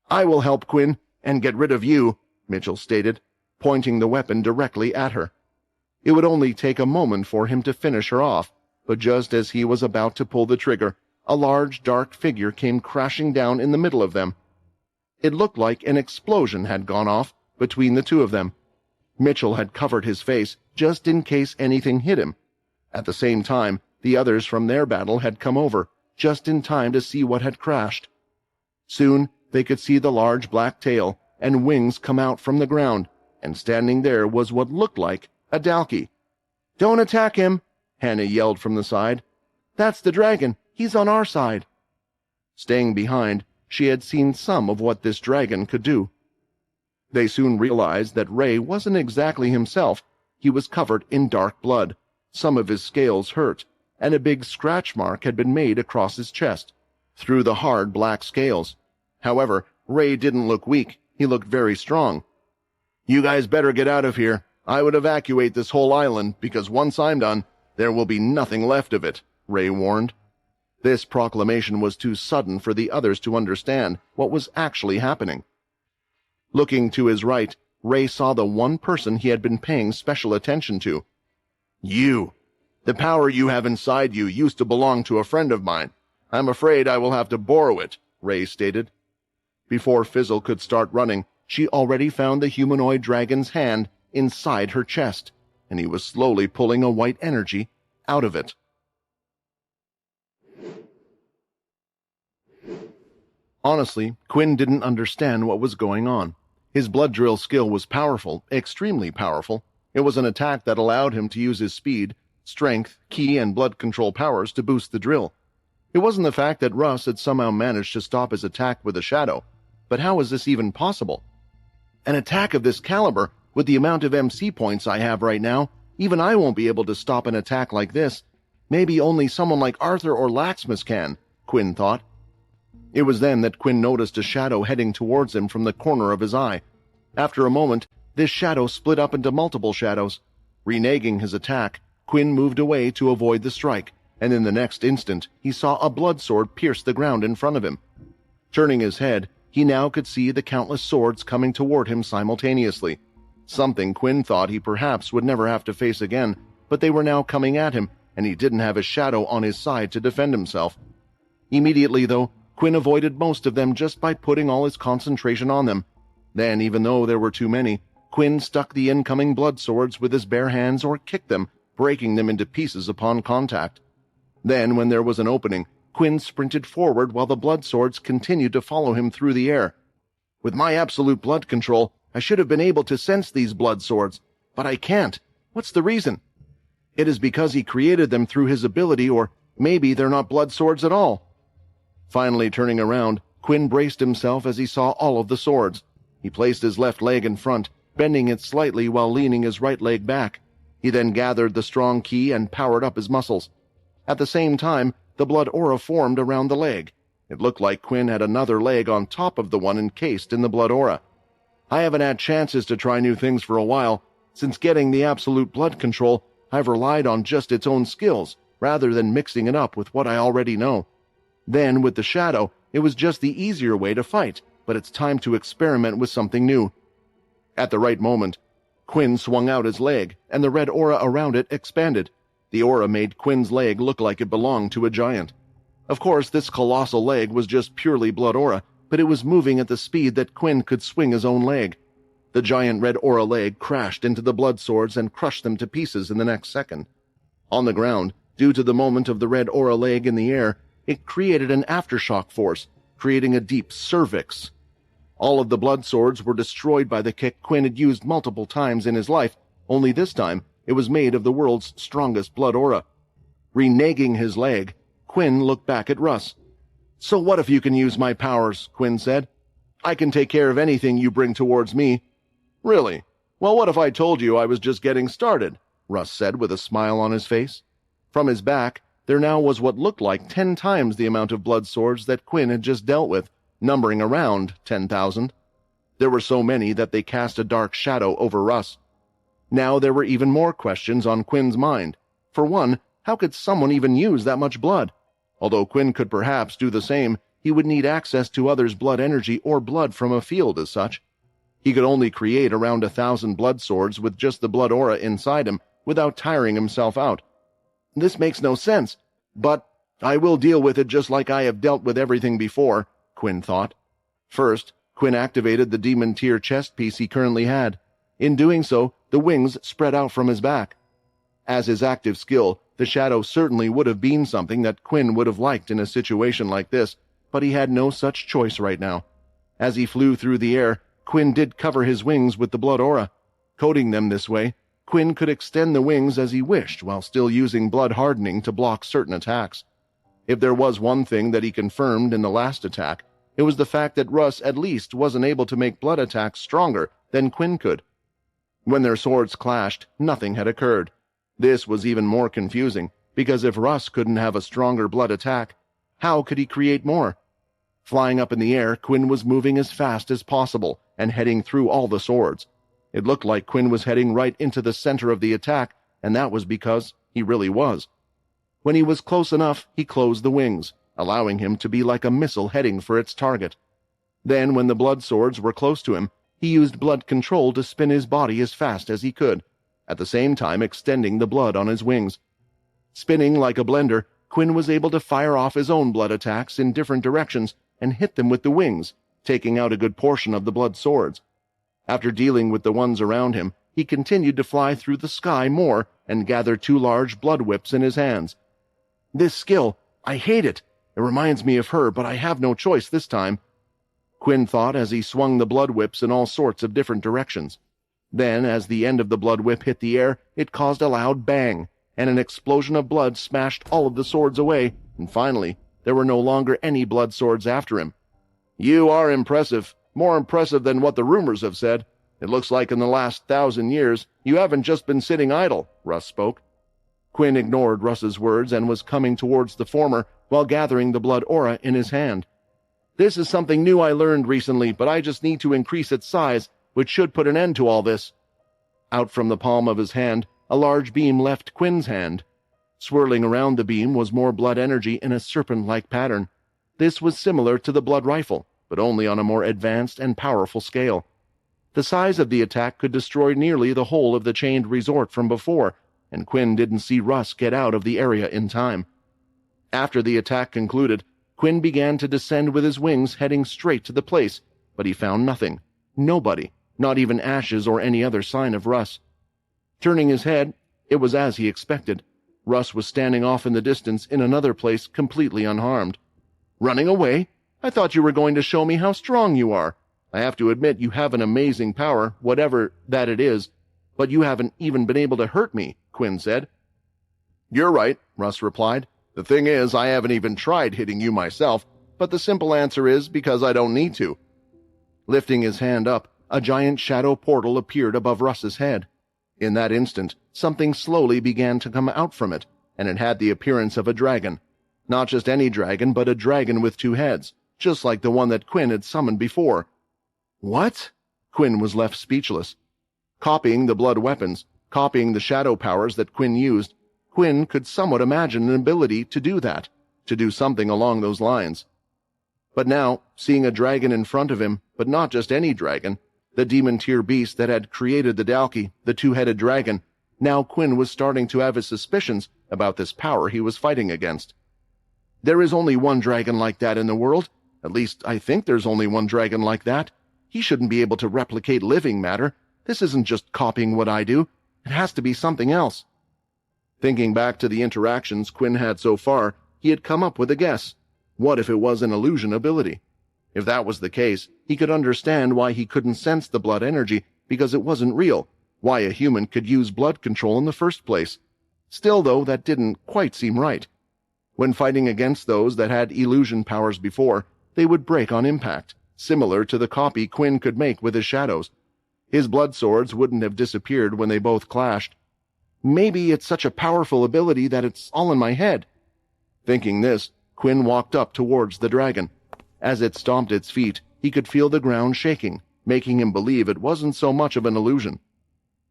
I will help Quinn, and get rid of you, Mitchell stated, pointing the weapon directly at her. It would only take a moment for him to finish her off, but just as he was about to pull the trigger, a large dark figure came crashing down in the middle of them. It looked like an explosion had gone off between the two of them. Mitchell had covered his face just in case anything hit him. At the same time, the others from their battle had come over, just in time to see what had crashed. Soon they could see the large black tail and wings come out from the ground, and standing there was what looked like a Dalki. "Don't attack him," Hannah yelled from the side. "That's the dragon. He's on our side." Staying behind, she had seen some of what this dragon could do. They soon realized that Ray wasn't exactly himself. He was covered in dark blood. Some of his scales hurt, and a big scratch mark had been made across his chest, through the hard black scales. However, Ray didn't look weak. He looked very strong. "You guys better get out of here. I would evacuate this whole island, because once I'm done, there will be nothing left of it," Ray warned. This proclamation was too sudden for the others to understand what was actually happening. Looking to his right, Ray saw the one person he had been paying special attention to. "You! The power you have inside you used to belong to a friend of mine. I'm afraid I will have to borrow it," Ray stated. Before Fizzle could start running, she already found the humanoid dragon's hand inside her chest, and he was slowly pulling a white energy out of it. Honestly, Quinn didn't understand what was going on. His blood drill skill was powerful, extremely powerful. It was an attack that allowed him to use his speed, strength, ki, and blood control powers to boost the drill. It wasn't the fact that Russ had somehow managed to stop his attack with a shadow, but how was this even possible? An attack of this caliber, with the amount of MC points I have right now, even I won't be able to stop an attack like this. Maybe only someone like Arthur or Laxmus can, Quinn thought. It was then that Quinn noticed a shadow heading towards him from the corner of his eye. After a moment, this shadow split up into multiple shadows. Reneging his attack, Quinn moved away to avoid the strike, and in the next instant he saw a blood sword pierce the ground in front of him. Turning his head, he now could see the countless swords coming toward him simultaneously. Something Quinn thought he perhaps would never have to face again, but they were now coming at him, and he didn't have a shadow on his side to defend himself. Immediately, though, Quinn avoided most of them just by putting all his concentration on them. Then, even though there were too many, Quinn stuck the incoming blood swords with his bare hands or kicked them, breaking them into pieces upon contact. Then, when there was an opening, Quinn sprinted forward while the blood swords continued to follow him through the air. With my absolute blood control, I should have been able to sense these blood swords, but I can't. What's the reason? It is because he created them through his ability, or maybe they're not blood swords at all. Finally turning around, Quinn braced himself as he saw all of the swords. He placed his left leg in front, bending it slightly while leaning his right leg back. He then gathered the strong ki and powered up his muscles. At the same time, the blood aura formed around the leg. It looked like Quinn had another leg on top of the one encased in the blood aura. I haven't had chances to try new things for a while. Since getting the absolute blood control, I've relied on just its own skills, rather than mixing it up with what I already know. Then, with the shadow, it was just the easier way to fight, but it's time to experiment with something new. At the right moment, Quinn swung out his leg, and the red aura around it expanded. The aura made Quinn's leg look like it belonged to a giant. Of course, this colossal leg was just purely blood aura, but it was moving at the speed that Quinn could swing his own leg. The giant red aura leg crashed into the blood swords and crushed them to pieces in the next second. On the ground, due to the moment of the red aura leg in the air, it created an aftershock force, creating a deep cervix. All of the blood swords were destroyed by the kick Quinn had used multiple times in his life, only this time it was made of the world's strongest blood aura. Reneging his leg, Quinn looked back at Russ. "So what if you can use my powers?" Quinn said. "I can take care of anything you bring towards me." "Really? Well, what if I told you I was just getting started?" Russ said with a smile on his face. From his back, there now was what looked like 10 times the amount of blood swords that Quinn had just dealt with, numbering around 10,000. There were so many that they cast a dark shadow over Russ. Now there were even more questions on Quinn's mind. For one, how could someone even use that much blood? Although Quinn could perhaps do the same, he would need access to others' blood energy or blood from a field as such. He could only create around 1,000 blood swords with just the blood aura inside him without tiring himself out. This makes no sense, but I will deal with it just like I have dealt with everything before, Quinn thought. First, Quinn activated the demon tier chest piece he currently had. In doing so, the wings spread out from his back. As his active skill, the shadow certainly would have been something that Quinn would have liked in a situation like this, but he had no such choice right now. As he flew through the air, Quinn did cover his wings with the blood aura. Coating them this way, Quinn could extend the wings as he wished while still using blood hardening to block certain attacks. If there was one thing that he confirmed in the last attack, it was the fact that Russ at least wasn't able to make blood attacks stronger than Quinn could. When their swords clashed, nothing had occurred. This was even more confusing, because if Russ couldn't have a stronger blood attack, how could he create more? Flying up in the air, Quinn was moving as fast as possible and heading through all the swords. It looked like Quinn was heading right into the center of the attack, and that was because he really was. When he was close enough, he closed the wings, allowing him to be like a missile heading for its target. Then, when the blood swords were close to him, he used blood control to spin his body as fast as he could, at the same time extending the blood on his wings. Spinning like a blender, Quinn was able to fire off his own blood attacks in different directions and hit them with the wings, taking out a good portion of the blood swords. After dealing with the ones around him, he continued to fly through the sky more and gather 2 large blood whips in his hands. This skill, I hate it. It reminds me of her, but I have no choice this time, Quinn thought as he swung the blood whips in all sorts of different directions. Then, as the end of the blood whip hit the air, it caused a loud bang, and an explosion of blood smashed all of the swords away, and finally, there were no longer any blood swords after him. You are impressive, more impressive than what the rumors have said. It looks like in the last 1,000 years, you haven't just been sitting idle, Russ spoke. Quinn ignored Russ's words and was coming towards the former while gathering the blood aura in his hand. This is something new I learned recently, but I just need to increase its size, which should put an end to all this. Out from the palm of his hand, a large beam left Quinn's hand. Swirling around the beam was more blood energy in a serpent-like pattern. This was similar to the blood rifle, but only on a more advanced and powerful scale. The size of the attack could destroy nearly the whole of the chained resort from before, and Quinn didn't see Russ get out of the area in time. After the attack concluded, Quinn began to descend with his wings heading straight to the place, but he found nothing. Nobody, not even ashes or any other sign of Russ. Turning his head, it was as he expected. Russ was standing off in the distance in another place completely unharmed. Running away? I thought you were going to show me how strong you are. I have to admit you have an amazing power, whatever that it is, but you haven't even been able to hurt me, Quinn said. You're right, Russ replied. The thing is, I haven't even tried hitting you myself, but the simple answer is because I don't need to. Lifting his hand up, a giant shadow portal appeared above Russ's head. In that instant, something slowly began to come out from it, and it had the appearance of a dragon. Not just any dragon, but a dragon with 2 heads, just like the one that Quinn had summoned before. What? Quinn was left speechless. Copying the blood weapons, copying the shadow powers that Quinn used, Quinn could somewhat imagine an ability to do that, to do something along those lines. But now, seeing a dragon in front of him, but not just any dragon, the demon-tier beast that had created the Dalki, the 2-headed dragon, now Quinn was starting to have his suspicions about this power he was fighting against. There is only one dragon like that in the world. At least, I think there's only one dragon like that. He shouldn't be able to replicate living matter. This isn't just copying what I do. It has to be something else. Thinking back to the interactions Quinn had so far, he had come up with a guess. What if it was an illusion ability? If that was the case, he could understand why he couldn't sense the blood energy because it wasn't real, why a human could use blood control in the first place. Still, though, that didn't quite seem right. When fighting against those that had illusion powers before, they would break on impact, similar to the copy Quinn could make with his shadows. His blood swords wouldn't have disappeared when they both clashed. Maybe it's such a powerful ability that it's all in my head. Thinking this, Quinn walked up towards the dragon. As it stomped its feet, he could feel the ground shaking, making him believe it wasn't so much of an illusion.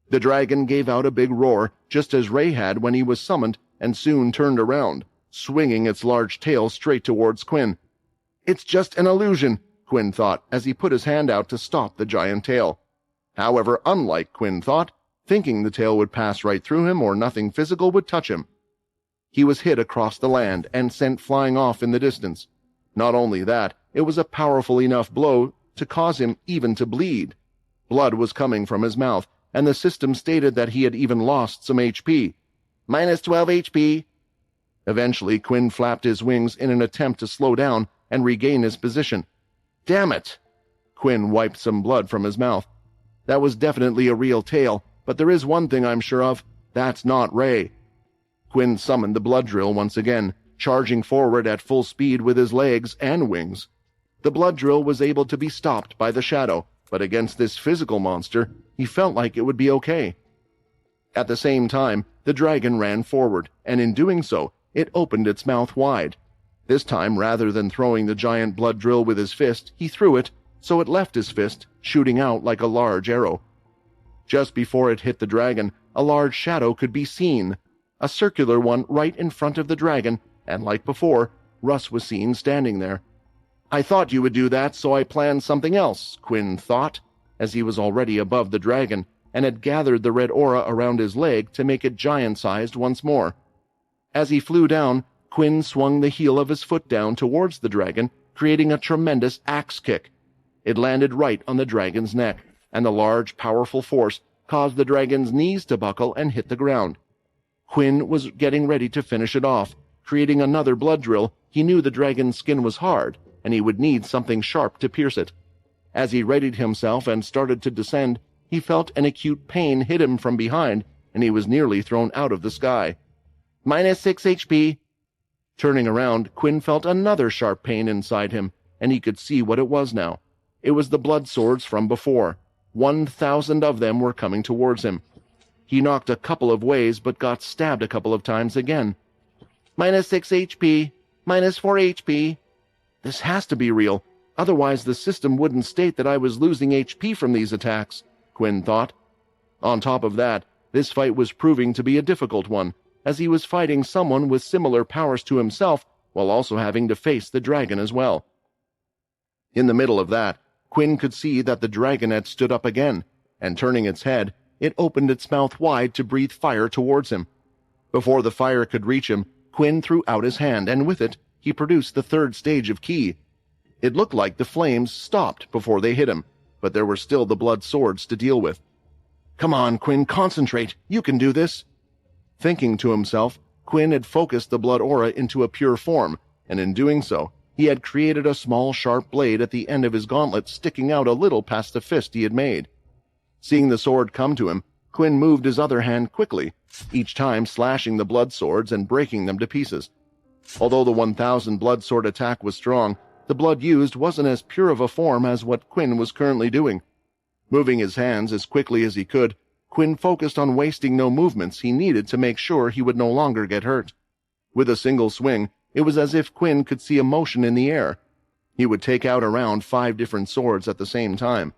The dragon gave out a big roar, just as Ray had when he was summoned, and soon turned around, swinging its large tail straight towards Quinn. It's just an illusion, Quinn thought as he put his hand out to stop the giant tail. However, unlike Quinn thought, thinking the tail would pass right through him or nothing physical would touch him. He was hit across the land and sent flying off in the distance. Not only that, it was a powerful enough blow to cause him even to bleed. Blood was coming from his mouth, and the system stated that he had even lost some HP. Minus 12 HP. Eventually, Quinn flapped his wings in an attempt to slow down and regain his position. Damn it! Quinn wiped some blood from his mouth. That was definitely a real tale, but there is one thing I'm sure of. That's not Ray. Quinn summoned the blood drill once again, charging forward at full speed with his legs and wings. The blood drill was able to be stopped by the shadow, but against this physical monster, he felt like it would be okay. At the same time, the dragon ran forward, and in doing so, it opened its mouth wide. This time, rather than throwing the giant blood drill with his fist, he threw it, so it left his fist, shooting out like a large arrow. Just before it hit the dragon, a large shadow could be seen, a circular one right in front of the dragon, and like before, Russ was seen standing there. I thought you would do that, so I planned something else, Quinn thought, as he was already above the dragon, and had gathered the red aura around his leg to make it giant-sized once more. As he flew down, Quinn swung the heel of his foot down towards the dragon, creating a tremendous axe kick. It landed right on the dragon's neck, and the large, powerful force caused the dragon's knees to buckle and hit the ground. Quinn was getting ready to finish it off. Creating another blood drill, he knew the dragon's skin was hard, and he would need something sharp to pierce it. As he readied himself and started to descend, he felt an acute pain hit him from behind, and he was nearly thrown out of the sky. -6 HP. Turning around, Quinn felt another sharp pain inside him, and he could see what it was now. It was the blood swords from before. 1,000 of them were coming towards him. He knocked a couple of ways, but got stabbed a couple of times again. -6 HP. -4 HP. This has to be real, otherwise the system wouldn't state that I was losing HP from these attacks, Quinn thought. On top of that, this fight was proving to be a difficult one, as he was fighting someone with similar powers to himself, while also having to face the dragon as well. In the middle of that, Quinn could see that the dragon had stood up again, and turning its head, it opened its mouth wide to breathe fire towards him. Before the fire could reach him, Quinn threw out his hand, and with it, he produced the third stage of ki. It looked like the flames stopped before they hit him, but there were still the blood swords to deal with. Come on, Quinn, concentrate. You can do this. Thinking to himself, Quinn had focused the blood aura into a pure form, and in doing so, he had created a small sharp blade at the end of his gauntlet sticking out a little past the fist he had made. Seeing the sword come to him, Quinn moved his other hand quickly, each time slashing the blood swords and breaking them to pieces. Although the 1,000 blood sword attack was strong, the blood used wasn't as pure of a form as what Quinn was currently doing. Moving his hands as quickly as he could, Quinn focused on wasting no movements he needed to make sure he would no longer get hurt. With a single swing, it was as if Quinn could see a motion in the air. He would take out around 5 different swords at the same time.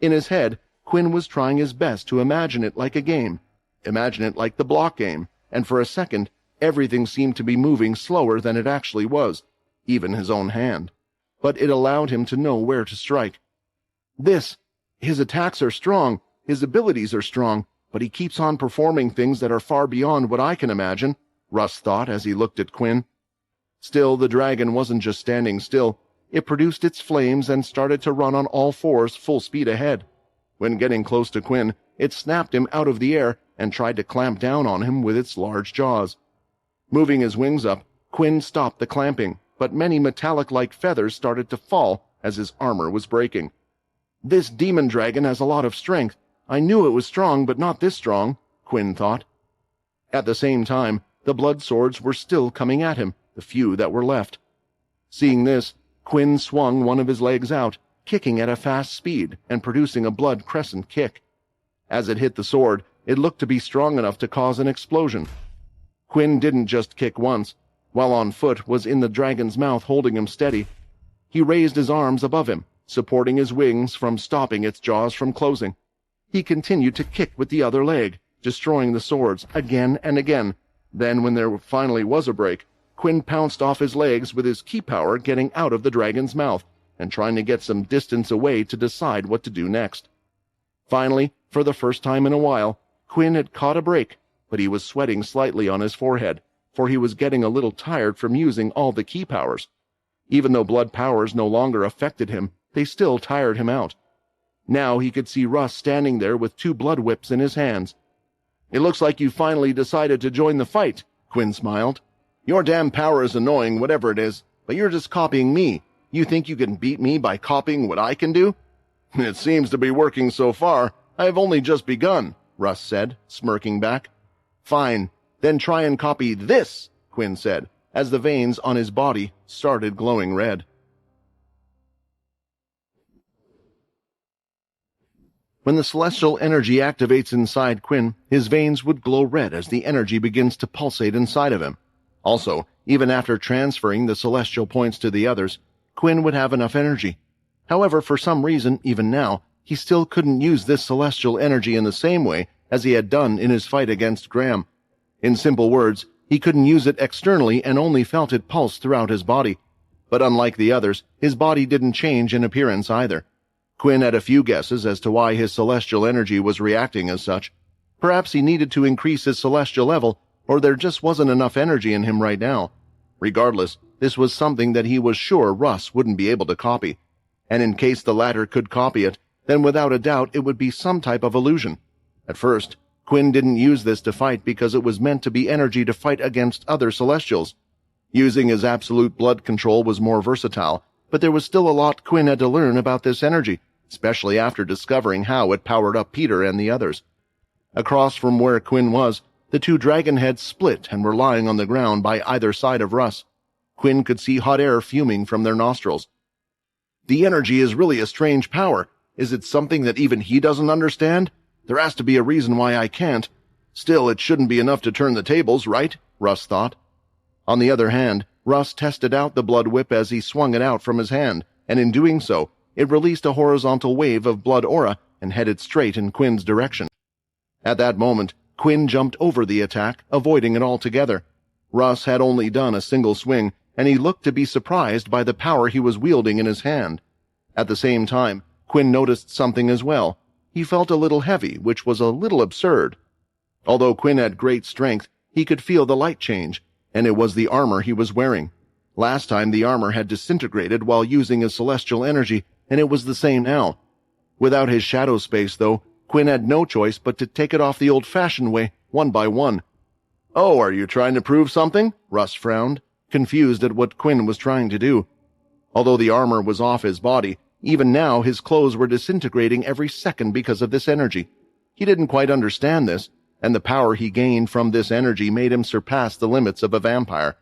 In his head, Quinn was trying his best to imagine it like a game, imagine it like the block game, and for a second, everything seemed to be moving slower than it actually was, even his own hand. But it allowed him to know where to strike. His attacks are strong, his abilities are strong, but he keeps on performing things that are far beyond what I can imagine, Russ thought as he looked at Quinn. Still, the dragon wasn't just standing still. It produced its flames and started to run on all fours full speed ahead. When getting close to Quinn, it snapped him out of the air and tried to clamp down on him with its large jaws. Moving his wings up, Quinn stopped the clamping, but many metallic-like feathers started to fall as his armor was breaking. This demon dragon has a lot of strength. I knew it was strong, but not this strong, Quinn thought. At the same time, the blood swords were still coming at him, the few that were left. Seeing this, Quinn swung one of his legs out, kicking at a fast speed and producing a blood crescent kick. As it hit the sword, it looked to be strong enough to cause an explosion. Quinn didn't just kick once. While on foot, was in the dragon's mouth holding him steady. He raised his arms above him, supporting his wings from stopping its jaws from closing. He continued to kick with the other leg, destroying the swords again and again. Then, when there finally was a break, Quinn pounced off his legs with his ki power getting out of the dragon's mouth and trying to get some distance away to decide what to do next. Finally, for the first time in a while, Quinn had caught a break, but he was sweating slightly on his forehead, for he was getting a little tired from using all the ki powers. Even though blood powers no longer affected him, they still tired him out. Now he could see Russ standing there with 2 blood whips in his hands. "It looks like you finally decided to join the fight," Quinn smiled. "Your damn power is annoying, whatever it is, but you're just copying me. You think you can beat me by copying what I can do?" It seems to be working so far. I have only just begun, Russ said, smirking back. Fine, then try and copy this, Quinn said, as the veins on his body started glowing red. When the celestial energy activates inside Quinn, his veins would glow red as the energy begins to pulsate inside of him. Also, even after transferring the celestial points to the others, Quinn would have enough energy. However, for some reason, even now, he still couldn't use this celestial energy in the same way as he had done in his fight against Graham. In simple words, he couldn't use it externally and only felt it pulse throughout his body. But unlike the others, his body didn't change in appearance either. Quinn had a few guesses as to why his celestial energy was reacting as such. Perhaps he needed to increase his celestial level, or there just wasn't enough energy in him right now. Regardless, this was something that he was sure Russ wouldn't be able to copy. And in case the latter could copy it, then without a doubt it would be some type of illusion. At first, Quinn didn't use this to fight because it was meant to be energy to fight against other Celestials. Using his absolute blood control was more versatile, but there was still a lot Quinn had to learn about this energy, especially after discovering how it powered up Peter and the others. Across from where Quinn was, the two dragon heads split and were lying on the ground by either side of Russ. Quinn could see hot air fuming from their nostrils. The energy is really a strange power. Is it something that even he doesn't understand? There has to be a reason why I can't. Still, it shouldn't be enough to turn the tables, right? Russ thought. On the other hand, Russ tested out the blood whip as he swung it out from his hand, and in doing so, it released a horizontal wave of blood aura and headed straight in Quinn's direction. At that moment, Quinn jumped over the attack, avoiding it altogether. Russ had only done a single swing, and he looked to be surprised by the power he was wielding in his hand. At the same time, Quinn noticed something as well. He felt a little heavy, which was a little absurd. Although Quinn had great strength, he could feel the light change, and it was the armor he was wearing. Last time the armor had disintegrated while using his celestial energy, and it was the same now. Without his shadow space, though, Quinn had no choice but to take it off the old-fashioned way, one by one. "Oh, are you trying to prove something?" Russ frowned, confused at what Quinn was trying to do. Although the armor was off his body, even now his clothes were disintegrating every second because of this energy. He didn't quite understand this, and the power he gained from this energy made him surpass the limits of a vampire.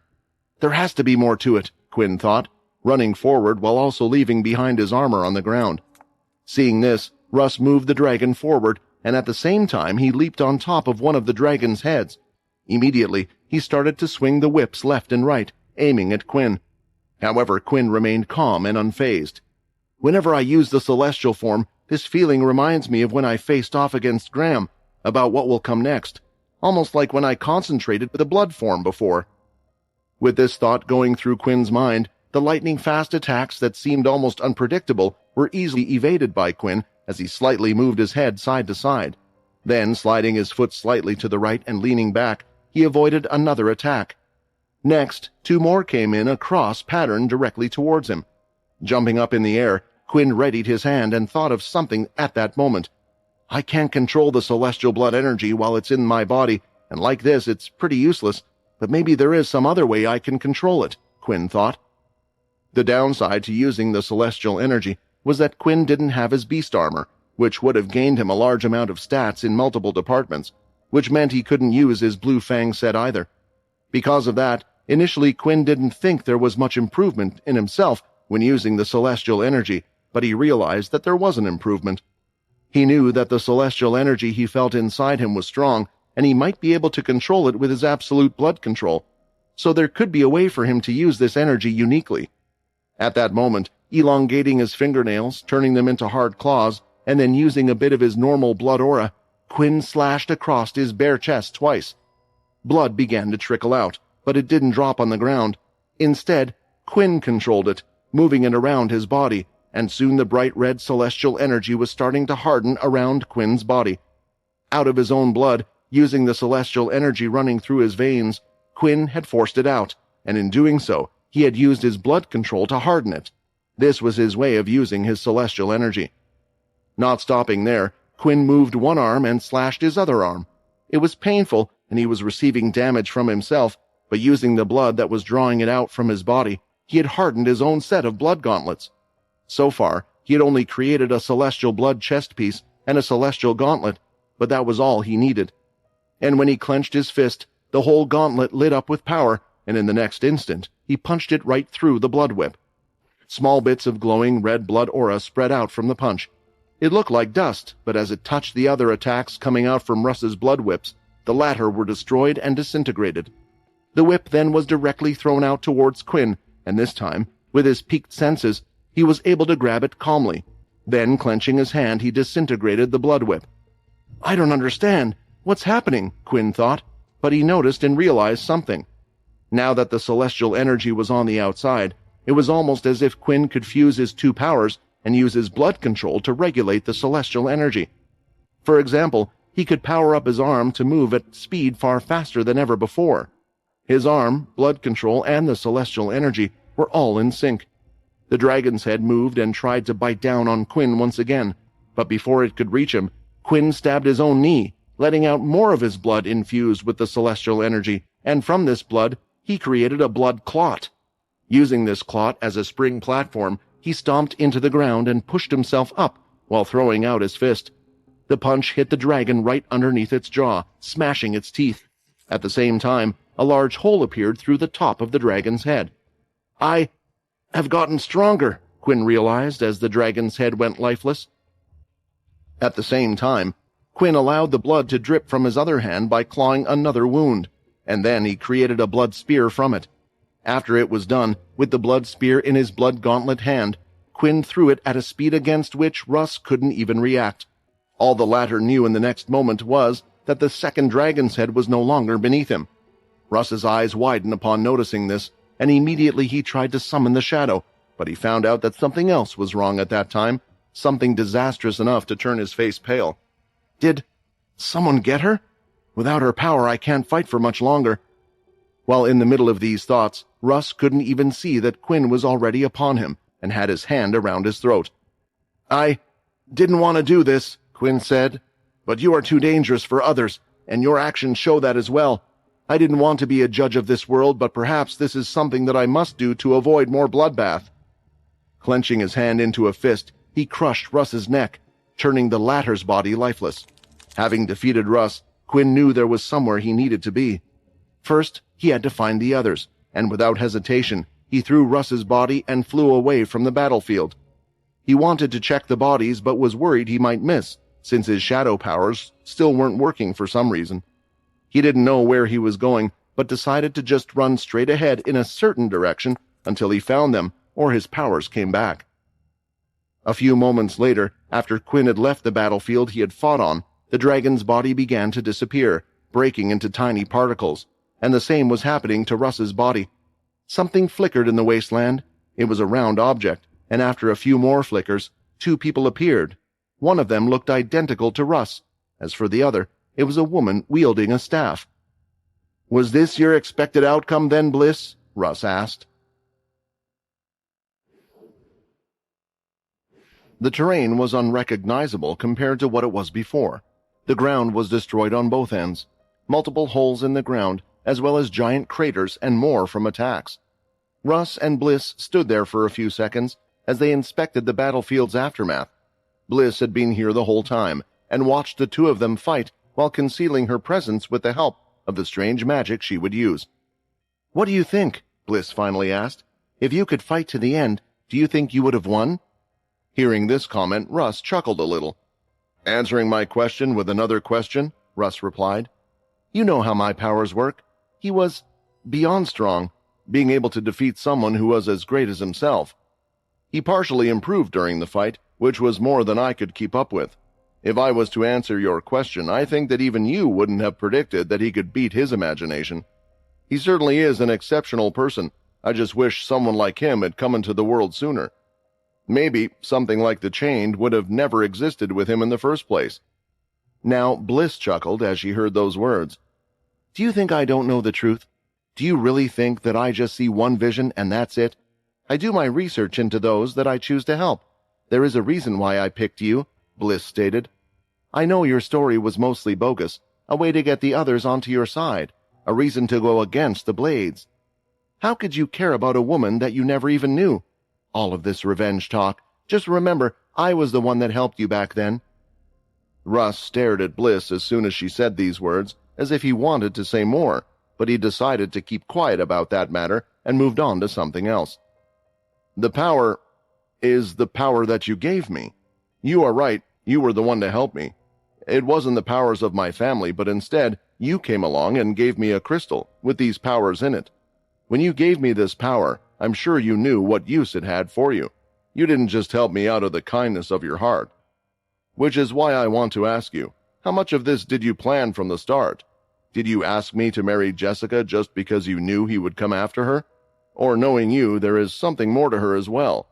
There has to be more to it, Quinn thought, running forward while also leaving behind his armor on the ground. Seeing this, Russ moved the dragon forward, and at the same time he leaped on top of one of the dragon's heads. Immediately, he started to swing the whips left and right, aiming at Quinn. However, Quinn remained calm and unfazed. Whenever I use the celestial form, this feeling reminds me of when I faced off against Graham, about what will come next, almost like when I concentrated with the blood form before. With this thought going through Quinn's mind, the lightning-fast attacks that seemed almost unpredictable were easily evaded by Quinn as he slightly moved his head side to side. Then, sliding his foot slightly to the right and leaning back, he avoided another attack. Next, two more came in a cross pattern directly towards him. Jumping up in the air, Quinn readied his hand and thought of something at that moment. I can't control the celestial blood energy while it's in my body, and like this, it's pretty useless, but maybe there is some other way I can control it, Quinn thought. The downside to using the celestial energy was that Quinn didn't have his beast armor, which would have gained him a large amount of stats in multiple departments, which meant he couldn't use his blue fang set either. Because of that, initially Quinn didn't think there was much improvement in himself when using the celestial energy, but he realized that there was an improvement. He knew that the celestial energy he felt inside him was strong, and he might be able to control it with his absolute blood control, so there could be a way for him to use this energy uniquely. At that moment, elongating his fingernails, turning them into hard claws, and then using a bit of his normal blood aura, Quinn slashed across his bare chest twice. Blood began to trickle out, but it didn't drop on the ground. Instead, Quinn controlled it, moving it around his body, and soon the bright red celestial energy was starting to harden around Quinn's body. Out of his own blood, using the celestial energy running through his veins, Quinn had forced it out, and in doing so, he had used his blood control to harden it. This was his way of using his celestial energy. Not stopping there, Quinn moved one arm and slashed his other arm. It was painful, and he was receiving damage from himself, but using the blood that was drawing it out from his body, he had hardened his own set of blood gauntlets. So far, He had only created a celestial blood chest piece and a celestial gauntlet, but that was all he needed. And when he clenched his fist, the whole gauntlet lit up with power, and in the next instant, he punched it right through the blood whip. Small bits of glowing red blood aura spread out from the punch. It looked like dust, but as it touched the other attacks coming out from Russ's blood whips, the latter were destroyed and disintegrated. The whip then was directly thrown out towards Quinn, and this time, with his peaked senses, he was able to grab it calmly. Then, clenching his hand, he disintegrated the blood whip. "I don't understand. What's happening?" Quinn thought, but he noticed and realized something. Now that the celestial energy was on the outside, it was almost as if Quinn could fuse his two powers and use his blood control to regulate the celestial energy. For example, he could power up his arm to move at speed far faster than ever before. His arm, blood control, and the celestial energy were all in sync. The dragon's head moved and tried to bite down on Quinn once again, but before it could reach him, Quinn stabbed his own knee, letting out more of his blood infused with the celestial energy, and from this blood, he created a blood clot. Using this clot as a spring platform, he stomped into the ground and pushed himself up while throwing out his fist. The punch hit the dragon right underneath its jaw, smashing its teeth. At the same time, a large hole appeared through the top of the dragon's head. "I have gotten stronger," Quinn realized as the dragon's head went lifeless. At the same time, Quinn allowed the blood to drip from his other hand by clawing another wound, and then he created a blood spear from it. After it was done, with the blood spear in his blood gauntlet hand, Quinn threw it at a speed against which Russ couldn't even react. All the latter knew in the next moment was that the second dragon's head was no longer beneath him. Russ's eyes widened upon noticing this, and immediately he tried to summon the shadow, but he found out that something else was wrong at that time, something disastrous enough to turn his face pale. "Did someone get her? Without her power, I can't fight for much longer." While in the middle of these thoughts, Russ couldn't even see that Quinn was already upon him and had his hand around his throat. "I didn't want to do this," Quinn said, "but you are too dangerous for others, and your actions show that as well. I didn't want to be a judge of this world, but perhaps this is something that I must do to avoid more bloodbath." Clenching his hand into a fist, he crushed Russ's neck, turning the latter's body lifeless. Having defeated Russ, Quinn knew there was somewhere he needed to be. First, he had to find the others, and without hesitation, he threw Russ's body and flew away from the battlefield. He wanted to check the bodies, but was worried he might miss, since his shadow powers still weren't working for some reason. He didn't know where he was going, but decided to just run straight ahead in a certain direction until he found them, or his powers came back. A few moments later, after Quinn had left the battlefield he had fought on, the dragon's body began to disappear, breaking into tiny particles, and the same was happening to Russ's body. Something flickered in the wasteland. It was a round object, and after a few more flickers, two people appeared. One of them looked identical to Russ. As for the other, it was a woman wielding a staff. "Was this your expected outcome then, Bliss?" Russ asked. The terrain was unrecognizable compared to what it was before. The ground was destroyed on both ends. Multiple holes in the ground, as well as giant craters and more from attacks. Russ and Bliss stood there for a few seconds as they inspected the battlefield's aftermath. Bliss had been here the whole time and watched the two of them fight while concealing her presence with the help of the strange magic she would use. "What do you think?" Bliss finally asked. "If you could fight to the end, do you think you would have won?" Hearing this comment, Russ chuckled a little. "Answering my question with another question," Russ replied. "You know how my powers work. He was beyond strong, being able to defeat someone who was as great as himself. He partially improved during the fight, which was more than I could keep up with. If I was to answer your question, I think that even you wouldn't have predicted that he could beat his imagination. He certainly is an exceptional person. I just wish someone like him had come into the world sooner. Maybe something like the Chained would have never existed with him in the first place." Now Bliss chuckled as she heard those words. "Do you think I don't know the truth? Do you really think that I just see one vision and that's it? I do my research into those that I choose to help. There is a reason why I picked you," Bliss stated. "I know your story was mostly bogus, a way to get the others onto your side, a reason to go against the Blades. How could you care about a woman that you never even knew? All of this revenge talk, Just remember, I was the one that helped you back then." Russ stared at Bliss as soon as she said these words, as if he wanted to say more, but he decided to keep quiet about that matter and moved on to something else. "The power is the power that you gave me. You are right, you were the one to help me. It wasn't the powers of my family, but instead, you came along and gave me a crystal with these powers in it. When you gave me this power, I'm sure you knew what use it had for you. You didn't just help me out of the kindness of your heart. Which is why I want to ask you, how much of this did you plan from the start? Did you ask me to marry Jessica just because you knew he would come after her? Or knowing you, there is something more to her as well?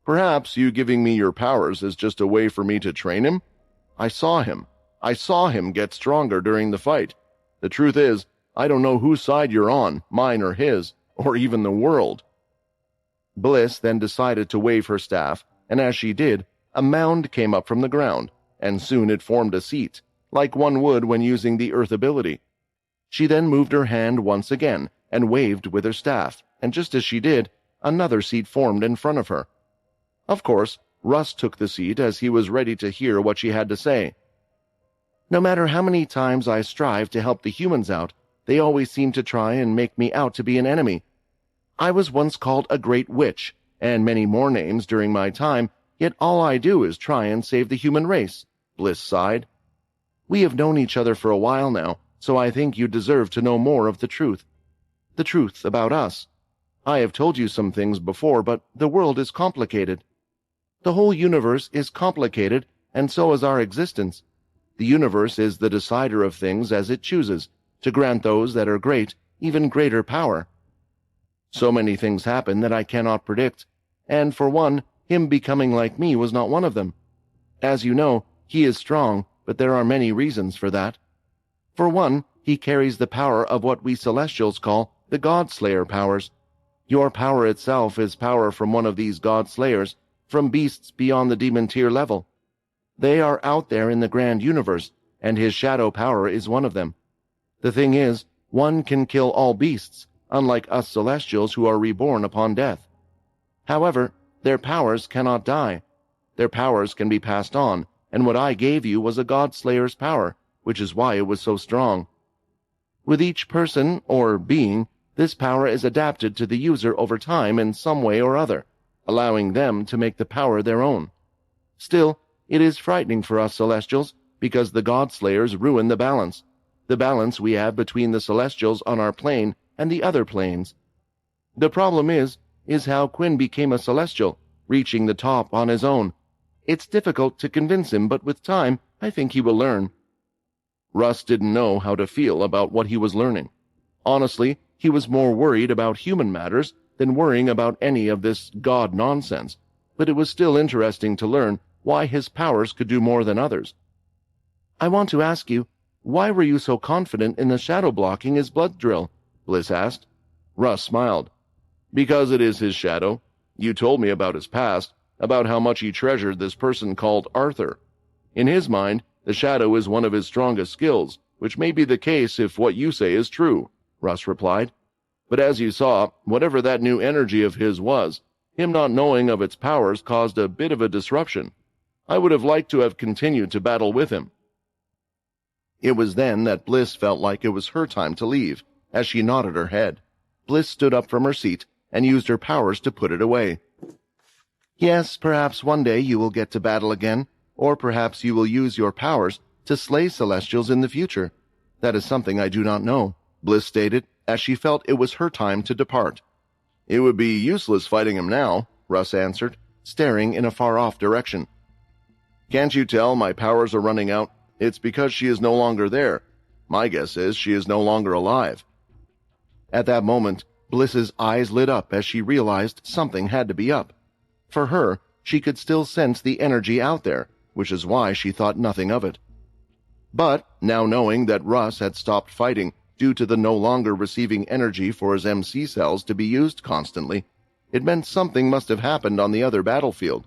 Perhaps you giving me your powers is just a way for me to train him? I saw him get stronger during the fight. The truth is, I don't know whose side you're on, mine or his, or even the world." Bliss then decided to wave her staff, and as she did, a mound came up from the ground, and soon it formed a seat, like one would when using the earth ability. She then moved her hand once again and waved with her staff, and just as she did, another seat formed in front of her. Of course, Russ took the seat as he was ready to hear what she had to say. "No matter how many times I strive to help the humans out, they always seem to try and make me out to be an enemy. I was once called a great witch, and many more names during my time, yet all I do is try and save the human race," Bliss sighed. "We have known each other for a while now, so I think you deserve to know more of the truth. The truth about us. I have told you some things before, but the world is complicated. The whole universe is complicated, and so is our existence. The universe is the decider of things as it chooses, to grant those that are great even greater power. So many things happen that I cannot predict, and for one, him becoming like me was not one of them. As you know, he is strong, but there are many reasons for that. For one, he carries the power of what we Celestials call the God-Slayer powers. Your power itself is power from one of these God-Slayers, from beasts beyond the demon tier level. They are out there in the grand universe, and his shadow power is one of them. The thing is, one can kill all beasts, unlike us Celestials who are reborn upon death. However, their powers cannot die. Their powers can be passed on, and what I gave you was a God-Slayer's power, which is why it was so strong. With each person, or being, this power is adapted to the user over time in some way or other, allowing them to make the power their own. Still, it is frightening for us Celestials, because the God-Slayers ruin the balance we have between the Celestials on our plane and the other planes. The problem is how Quinn became a Celestial, reaching the top on his own. It's difficult to convince him, but with time, I think he will learn." Russ didn't know how to feel about what he was learning. Honestly, he was more worried about human matters than worrying about any of this God nonsense, but it was still interesting to learn why his powers could do more than others. "I want to ask you, why were you so confident in the shadow blocking his blood drill?" Bliss asked. Russ smiled. "Because it is his shadow. You told me about his past, about how much he treasured this person called Arthur. In his mind, the shadow is one of his strongest skills, which may be the case if what you say is true," Russ replied. "But as you saw, whatever that new energy of his was, him not knowing of its powers caused a bit of a disruption. I would have liked to have continued to battle with him." It was then that Bliss felt like it was her time to leave, as she nodded her head. Bliss stood up from her seat and used her powers to put it away. "Yes, perhaps one day you will get to battle again, or perhaps you will use your powers to slay Celestials in the future. That is something I do not know," Bliss stated, as she felt it was her time to depart. "It would be useless fighting him now," Russ answered, staring in a far-off direction. "Can't you tell my powers are running out? It's because she is no longer there. My guess is she is no longer alive." At that moment, Bliss's eyes lit up as she realized something had to be up. For her, she could still sense the energy out there, which is why she thought nothing of it. But, now knowing that Russ had stopped fighting due to the no longer receiving energy for his MC cells to be used constantly, it meant something must have happened on the other battlefield.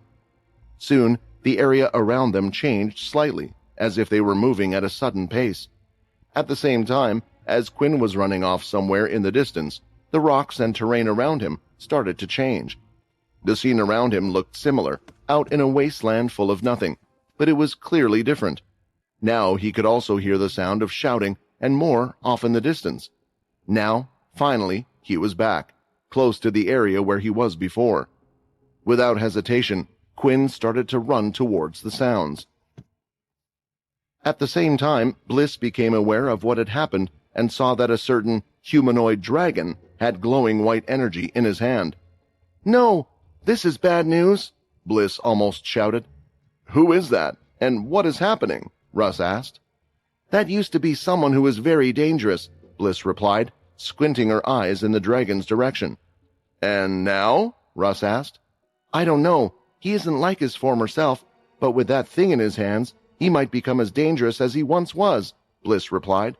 Soon, the area around them changed slightly, as if they were moving at a sudden pace. At the same time, as Quinn was running off somewhere in the distance, the rocks and terrain around him started to change. The scene around him looked similar, out in a wasteland full of nothing, but it was clearly different. Now he could also hear the sound of shouting and more off in the distance. Now, finally, he was back, close to the area where he was before. Without hesitation, Quinn started to run towards the sounds. At the same time, Bliss became aware of what had happened and saw that a certain humanoid dragon had glowing white energy in his hand. "No, this is bad news," Bliss almost shouted. "Who is that, and what is happening?" Russ asked. "That used to be someone who was very dangerous," Bliss replied, squinting her eyes in the dragon's direction. "And now?" Russ asked. "I don't know. He isn't like his former self, but with that thing in his hands, he might become as dangerous as he once was," Bliss replied.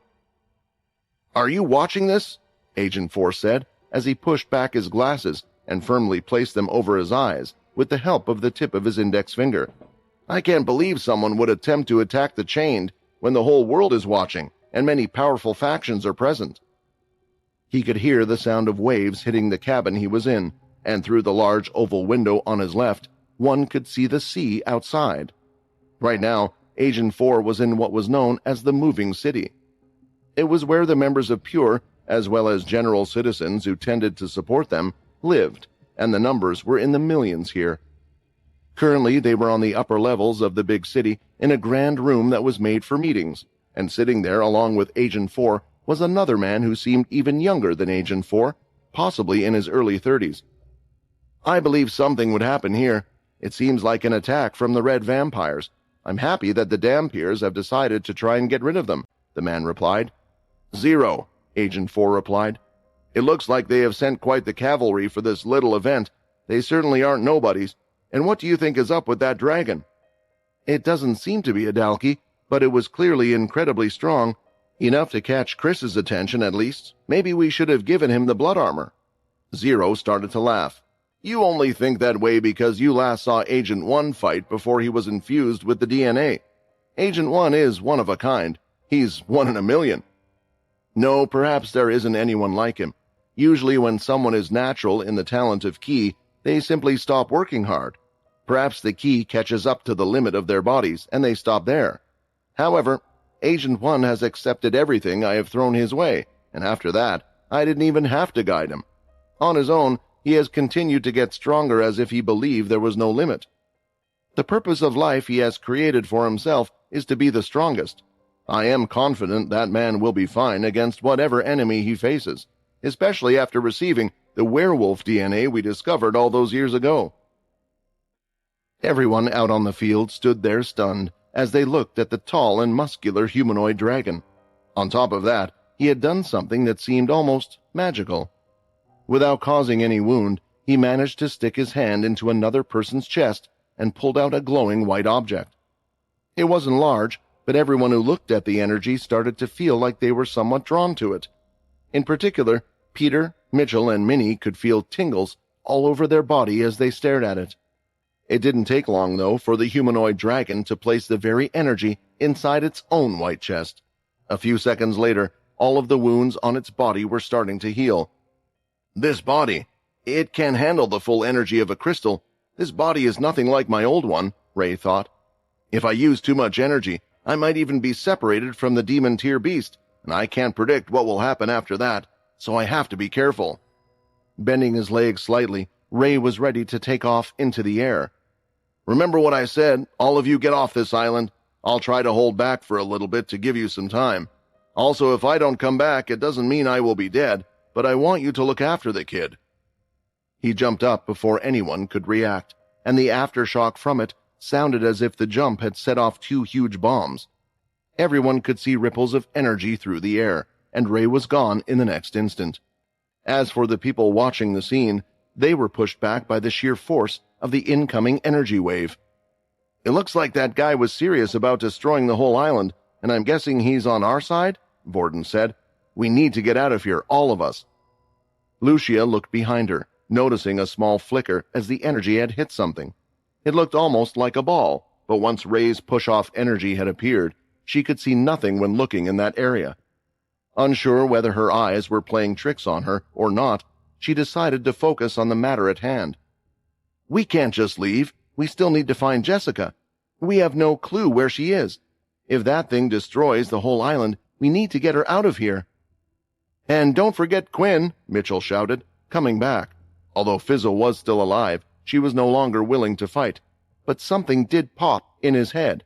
"Are you watching this?" Agent 4 said, as he pushed back his glasses and firmly placed them over his eyes with the help of the tip of his index finger. "I can't believe someone would attempt to attack the Chained when the whole world is watching and many powerful factions are present." He could hear the sound of waves hitting the cabin he was in, and through the large oval window on his left, one could see the sea outside. Right now, Agent 4 was in what was known as the Moving City. It was where the members of Pure, as well as general citizens who tended to support them, lived, and the numbers were in the millions here. Currently, they were on the upper levels of the big city in a grand room that was made for meetings, and sitting there along with Agent 4 was another man who seemed even younger than Agent 4, possibly in his early 30s. "I believe something would happen here. It seems like an attack from the red vampires. I'm happy that the Dampiers have decided to try and get rid of them," the man replied. "Zero," Agent 4 replied. "It looks like they have sent quite the cavalry for this little event. They certainly aren't nobodies. And what do you think is up with that dragon?" "It doesn't seem to be a Dalki, but it was clearly incredibly strong. Enough to catch Chris's attention, at least. Maybe we should have given him the blood armor." Zero started to laugh. "You only think that way because you last saw Agent 1 fight before he was infused with the DNA. Agent 1 is one of a kind. He's one in a million." "No, perhaps there isn't anyone like him. Usually when someone is natural in the talent of Ki, they simply stop working hard. Perhaps the Ki catches up to the limit of their bodies, and they stop there. However, Agent 1 has accepted everything I have thrown his way, and after that, I didn't even have to guide him. On his own, he has continued to get stronger as if he believed there was no limit. The purpose of life he has created for himself is to be the strongest. I am confident that man will be fine against whatever enemy he faces, especially after receiving the werewolf DNA we discovered all those years ago." Everyone out on the field stood there stunned as they looked at the tall and muscular humanoid dragon. On top of that, he had done something that seemed almost magical. Without causing any wound, he managed to stick his hand into another person's chest and pulled out a glowing white object. It wasn't large, but everyone who looked at the energy started to feel like they were somewhat drawn to it. In particular, Peter, Mitchell, and Minnie could feel tingles all over their body as they stared at it. It didn't take long, though, for the humanoid dragon to place the very energy inside its own white chest. A few seconds later, all of the wounds on its body were starting to heal. "This body, it can handle the full energy of a crystal. This body is nothing like my old one," Ray thought. "If I use too much energy, I might even be separated from the demon tier beast, and I can't predict what will happen after that, so I have to be careful." Bending his legs slightly, Ray was ready to take off into the air. "Remember what I said, all of you get off this island. I'll try to hold back for a little bit to give you some time. Also, if I don't come back, it doesn't mean I will be dead, but I want you to look after the kid." He jumped up before anyone could react, and the aftershock from it sounded as if the jump had set off 2 huge bombs. Everyone could see ripples of energy through the air, and Ray was gone in the next instant. As for the people watching the scene, they were pushed back by the sheer force of the incoming energy wave. "It looks like that guy was serious about destroying the whole island, and I'm guessing he's on our side," Borden said. "We need to get out of here, all of us." Lucia looked behind her, noticing a small flicker as the energy had hit something. It looked almost like a ball, but once Ray's push-off energy had appeared, she could see nothing when looking in that area. Unsure whether her eyes were playing tricks on her or not, she decided to focus on the matter at hand. We can't just leave. We still need to find Jessica. We have no clue where she is. If that thing destroys the whole island, we need to get her out of here." "And don't forget Quinn," Mitchell shouted, coming back. Although Fizzle was still alive, she was no longer willing to fight. But something did pop in his head.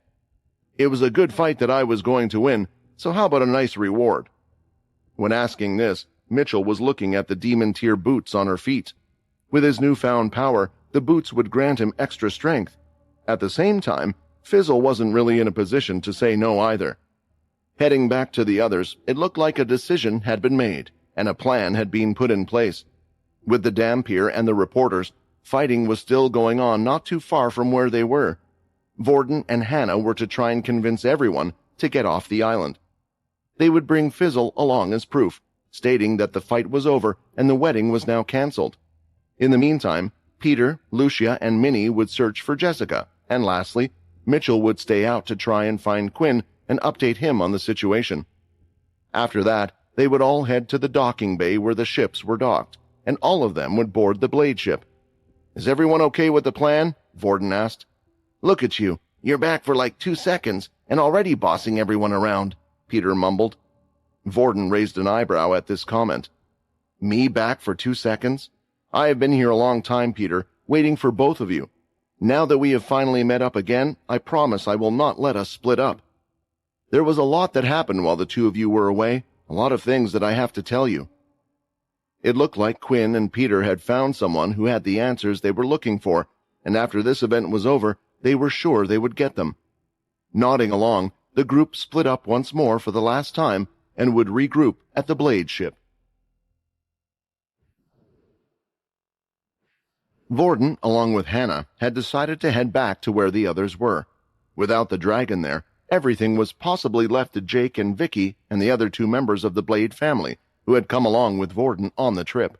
"It was a good fight that I was going to win, so how about a nice reward?" When asking this, Mitchell was looking at the demon tier boots on her feet. With his newfound power, the boots would grant him extra strength. At the same time, Fizzle wasn't really in a position to say no either. Heading back to the others, it looked like a decision had been made, and a plan had been put in place. With the Dampier and the reporters, fighting was still going on not too far from where they were. Vorden and Hannah were to try and convince everyone to get off the island. They would bring Fizzle along as proof, stating that the fight was over and the wedding was now cancelled. In the meantime, Peter, Lucia, and Minnie would search for Jessica, and lastly, Mitchell would stay out to try and find Quinn and update him on the situation. After that, they would all head to the docking bay where the ships were docked, and all of them would board the Blade ship. "Is everyone okay with the plan?" Vorden asked. "Look at you. You're back for like 2 seconds and already bossing everyone around," Peter mumbled. Vorden raised an eyebrow at this comment. "Me back for 2 seconds? I have been here a long time, Peter, waiting for both of you. Now that we have finally met up again, I promise I will not let us split up. There was a lot that happened while the two of you were away, a lot of things that I have to tell you." It looked like Quinn and Peter had found someone who had the answers they were looking for, and after this event was over, they were sure they would get them. Nodding along, the group split up once more for the last time and would regroup at the Blade ship. Vorden, along with Hannah, had decided to head back to where the others were. Without the dragon there, everything was possibly left to Jake and Vicky and the other 2 members of the Blade family who had come along with Vorden on the trip.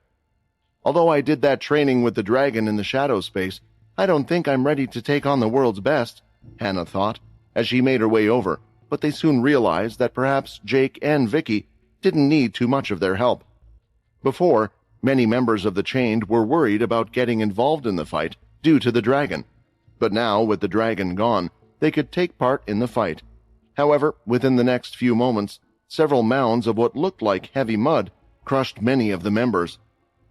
"Although I did that training with the dragon in the shadow space, I don't think I'm ready to take on the world's best," Hannah thought, as she made her way over, but they soon realized that perhaps Jake and Vicky didn't need too much of their help. Before, many members of the Chained were worried about getting involved in the fight due to the dragon, but now, with the dragon gone, they could take part in the fight. However, within the next few moments, several mounds of what looked like heavy mud crushed many of the members.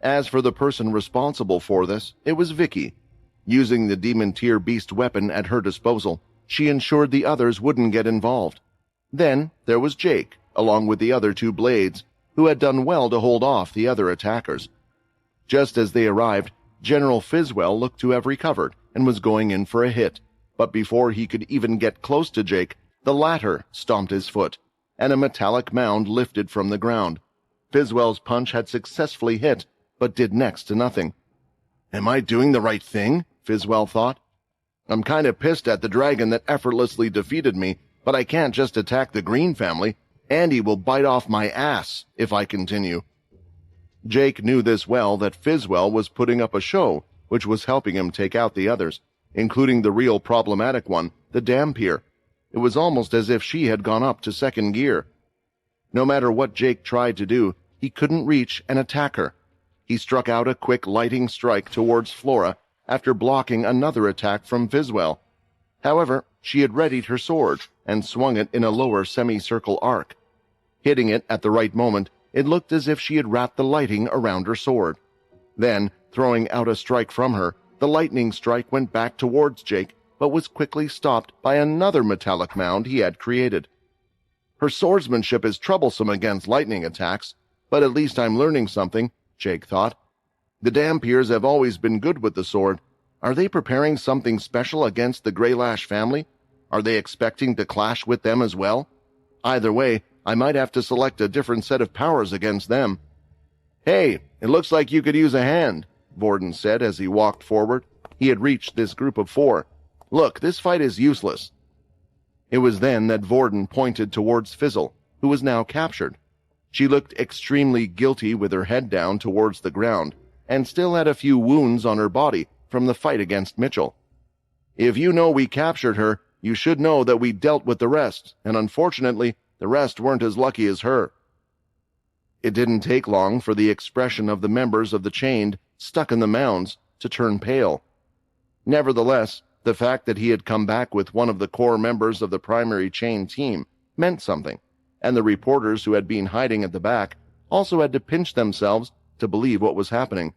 As for the person responsible for this, it was Vicky. Using the demon tier beast weapon at her disposal, she ensured the others wouldn't get involved. Then there was Jake, along with the other 2 blades, who had done well to hold off the other attackers. Just as they arrived, General Fizzwell looked to have recovered and was going in for a hit, but before he could even get close to Jake, the latter stomped his foot, and a metallic mound lifted from the ground. Fizzwell's punch had successfully hit, but did next to nothing. "Am I doing the right thing?" Fizzwell thought. "I'm kind of pissed at the dragon that effortlessly defeated me, but I can't just attack the Green family. Andy will bite off my ass if I continue." Jake knew this well, that Fizzwell was putting up a show, which was helping him take out the others, including the real problematic one, the Dampier. It was almost as if she had gone up to 2nd gear. No matter what Jake tried to do, he couldn't reach and attack her. He struck out a quick lighting strike towards Flora after blocking another attack from Fizzwell. However, she had readied her sword and swung it in a lower semicircle arc. Hitting it at the right moment, it looked as if she had wrapped the lighting around her sword. Then, throwing out a strike from her, the lightning strike went back towards Jake, but was quickly stopped by another metallic mound he had created. "Her swordsmanship is troublesome against lightning attacks, but at least I'm learning something," Jake thought. "The Dampiers have always been good with the sword. Are they preparing something special against the Greylash family? Are they expecting to clash with them as well? Either way, I might have to select a different set of powers against them." "Hey, it looks like you could use a hand," Vorden said as he walked forward. He had reached this group of 4. "Look, this fight is useless." It was then that Vorden pointed towards Fizzle, who was now captured. She looked extremely guilty with her head down towards the ground, and still had a few wounds on her body from the fight against Mitchell. "If you know we captured her, you should know that we dealt with the rest, and unfortunately, the rest weren't as lucky as her." It didn't take long for the expression of the members of the Chained, stuck in the mounds, to turn pale. Nevertheless, the fact that he had come back with one of the core members of the primary chain team meant something, and the reporters who had been hiding at the back also had to pinch themselves to believe what was happening.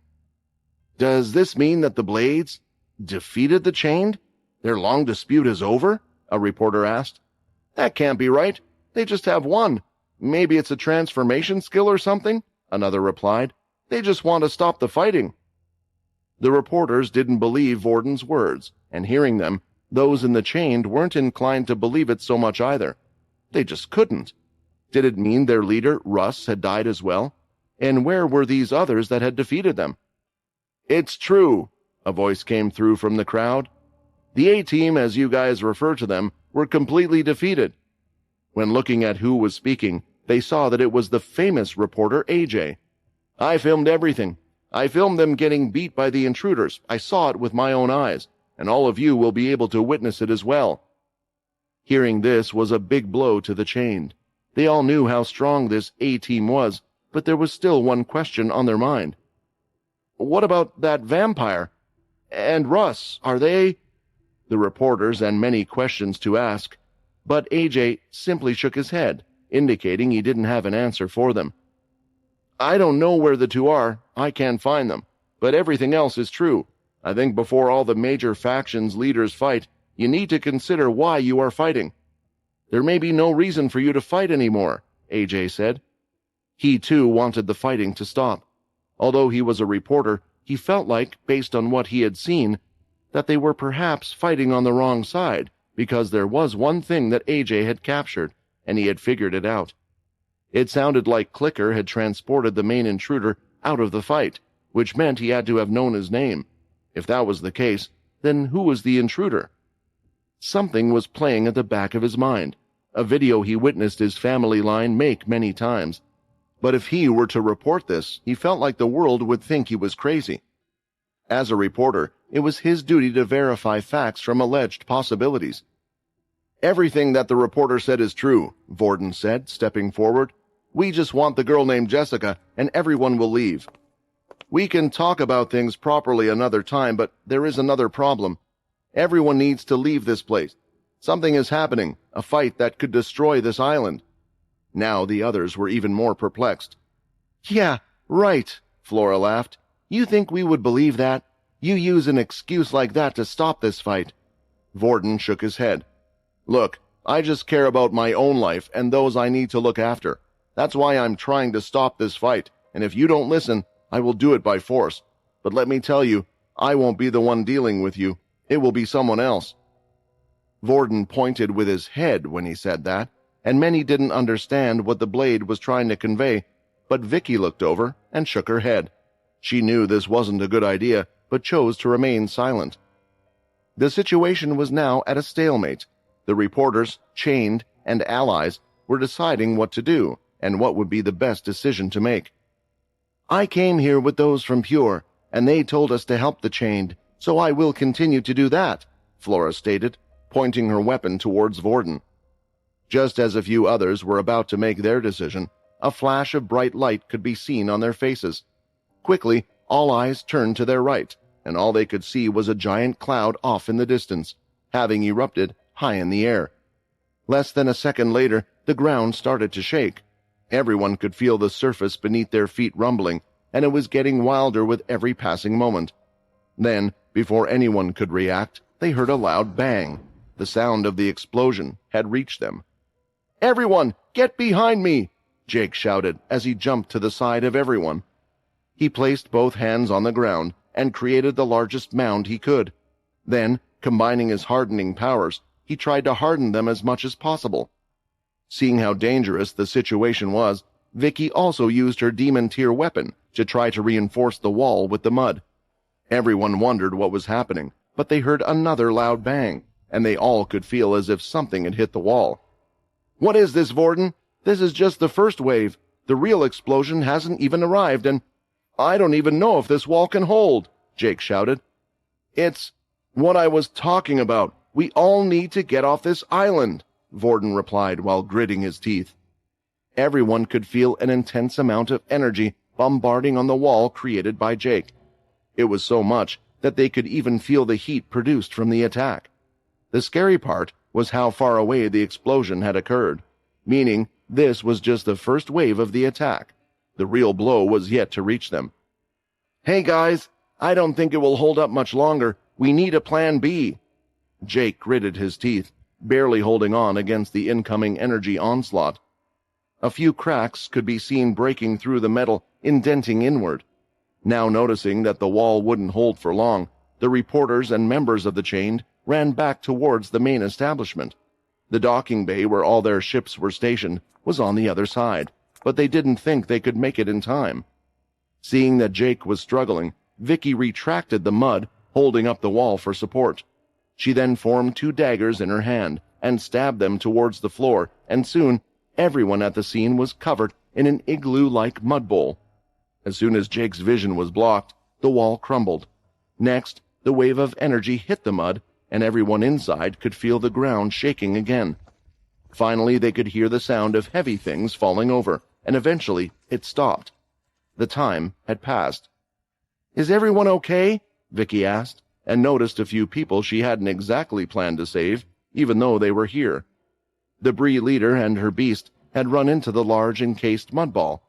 "Does this mean that the Blades defeated the Chained? Their long dispute is over?" a reporter asked. "That can't be right. They just have one. Maybe it's a transformation skill or something," another replied. "They just want to stop the fighting." The reporters didn't believe Vorden's words, and hearing them, those in the Chained weren't inclined to believe it so much either. They just couldn't. Did it mean their leader, Russ, had died as well? And where were these others that had defeated them? "It's true," a voice came through from the crowd. "The A-Team, as you guys refer to them, were completely defeated." When looking at who was speaking, they saw that it was the famous reporter AJ. "I filmed everything. I filmed them getting beat by the intruders. I saw it with my own eyes, and all of you will be able to witness it as well." Hearing this was a big blow to the Chained. They all knew how strong this A-Team was, but there was still one question on their mind. "What about that vampire? And Russ, are they—" The reporters had many questions to ask, but AJ simply shook his head, indicating he didn't have an answer for them. "I don't know where the two are. I can't find them. But everything else is true. I think before all the major factions leaders fight, you need to consider why you are fighting. There may be no reason for you to fight anymore," AJ said. He too wanted the fighting to stop. Although he was a reporter, he felt like, based on what he had seen, that they were perhaps fighting on the wrong side, because there was one thing that AJ had captured, and he had figured it out. It sounded like Clicker had transported the main intruder out of the fight, which meant he had to have known his name. If that was the case, then who was the intruder? Something was playing at the back of his mind, a video he witnessed his family line make many times. But if he were to report this, he felt like the world would think he was crazy. As a reporter, it was his duty to verify facts from alleged possibilities. "Everything that the reporter said is true," Vorden said, stepping forward. "We just want the girl named Jessica, and everyone will leave. We can talk about things properly another time, but there is another problem. Everyone needs to leave this place. Something is happening, a fight that could destroy this island." Now the others were even more perplexed. "Yeah, right," Flora laughed. "You think we would believe that? You use an excuse like that to stop this fight." Vorden shook his head. "Look, I just care about my own life and those I need to look after. That's why I'm trying to stop this fight, and if you don't listen, I will do it by force. But let me tell you, I won't be the one dealing with you. It will be someone else." Vorden pointed with his head when he said that, and many didn't understand what the blade was trying to convey, but Vicky looked over and shook her head. She knew this wasn't a good idea, but chose to remain silent. The situation was now at a stalemate. The reporters, Chained, and allies were deciding what to do and what would be the best decision to make. "I came here with those from Pure, and they told us to help the Chained, so I will continue to do that," Flora stated, pointing her weapon towards Vorden. Just as a few others were about to make their decision, a flash of bright light could be seen on their faces. Quickly, all eyes turned to their right, and all they could see was a giant cloud off in the distance, having erupted high in the air. Less than a second later, the ground started to shake. Everyone could feel the surface beneath their feet rumbling, and it was getting wilder with every passing moment. Then, before anyone could react, they heard a loud bang. The sound of the explosion had reached them. "Everyone, get behind me!" Jake shouted as he jumped to the side of everyone. He placed both hands on the ground and created the largest mound he could. Then, combining his hardening powers, he tried to harden them as much as possible. Seeing how dangerous the situation was, Vicky also used her demon-tier weapon to try to reinforce the wall with the mud. Everyone wondered what was happening, but they heard another loud bang, and they all could feel as if something had hit the wall. "What is this, Vorden? This is just the first wave. The real explosion hasn't even arrived, and I don't even know if this wall can hold," Jake shouted. "It's what I was talking about. We all need to get off this island," Vorden replied while gritting his teeth. Everyone could feel an intense amount of energy bombarding on the wall created by Jake. It was so much that they could even feel the heat produced from the attack. The scary part was how far away the explosion had occurred, meaning this was just the first wave of the attack. The real blow was yet to reach them. "Hey guys, I don't think it will hold up much longer. We need a plan B." Jake gritted his teeth, barely holding on against the incoming energy onslaught. A few cracks could be seen breaking through the metal, indenting inward. Now noticing that the wall wouldn't hold for long, the reporters and members of the chain ran back towards the main establishment. The docking bay where all their ships were stationed was on the other side, but they didn't think they could make it in time. Seeing that Jake was struggling, Vicky retracted the mud, holding up the wall for support. She then formed 2 daggers in her hand and stabbed them towards the floor, and soon everyone at the scene was covered in an igloo-like mud bowl. As soon as Jake's vision was blocked, the wall crumbled. Next, the wave of energy hit the mud, and everyone inside could feel the ground shaking again. Finally, they could hear the sound of heavy things falling over, and eventually it stopped. The time had passed. "Is everyone okay?" Vicky asked, and noticed a few people she hadn't exactly planned to save, even though they were here. The Bree leader and her beast had run into the large encased mud ball.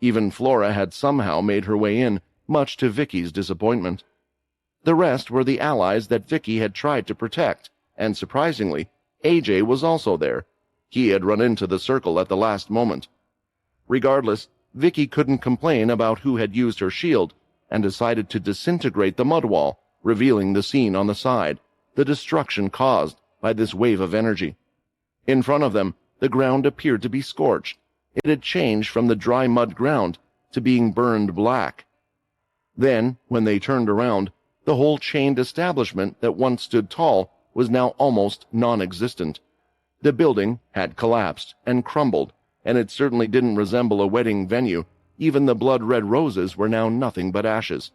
Even Flora had somehow made her way in, much to Vicky's disappointment. The rest were the allies that Vicky had tried to protect, and surprisingly, AJ was also there. He had run into the circle at the last moment. Regardless, Vicky couldn't complain about who had used her shield, and decided to disintegrate the mud wall, revealing the scene on the side, the destruction caused by this wave of energy. In front of them, the ground appeared to be scorched. It had changed from the dry mud ground to being burned black. Then, when they turned around, the whole chained establishment that once stood tall was now almost non-existent. The building had collapsed and crumbled, and it certainly didn't resemble a wedding venue. Even the blood-red roses were now nothing but ashes.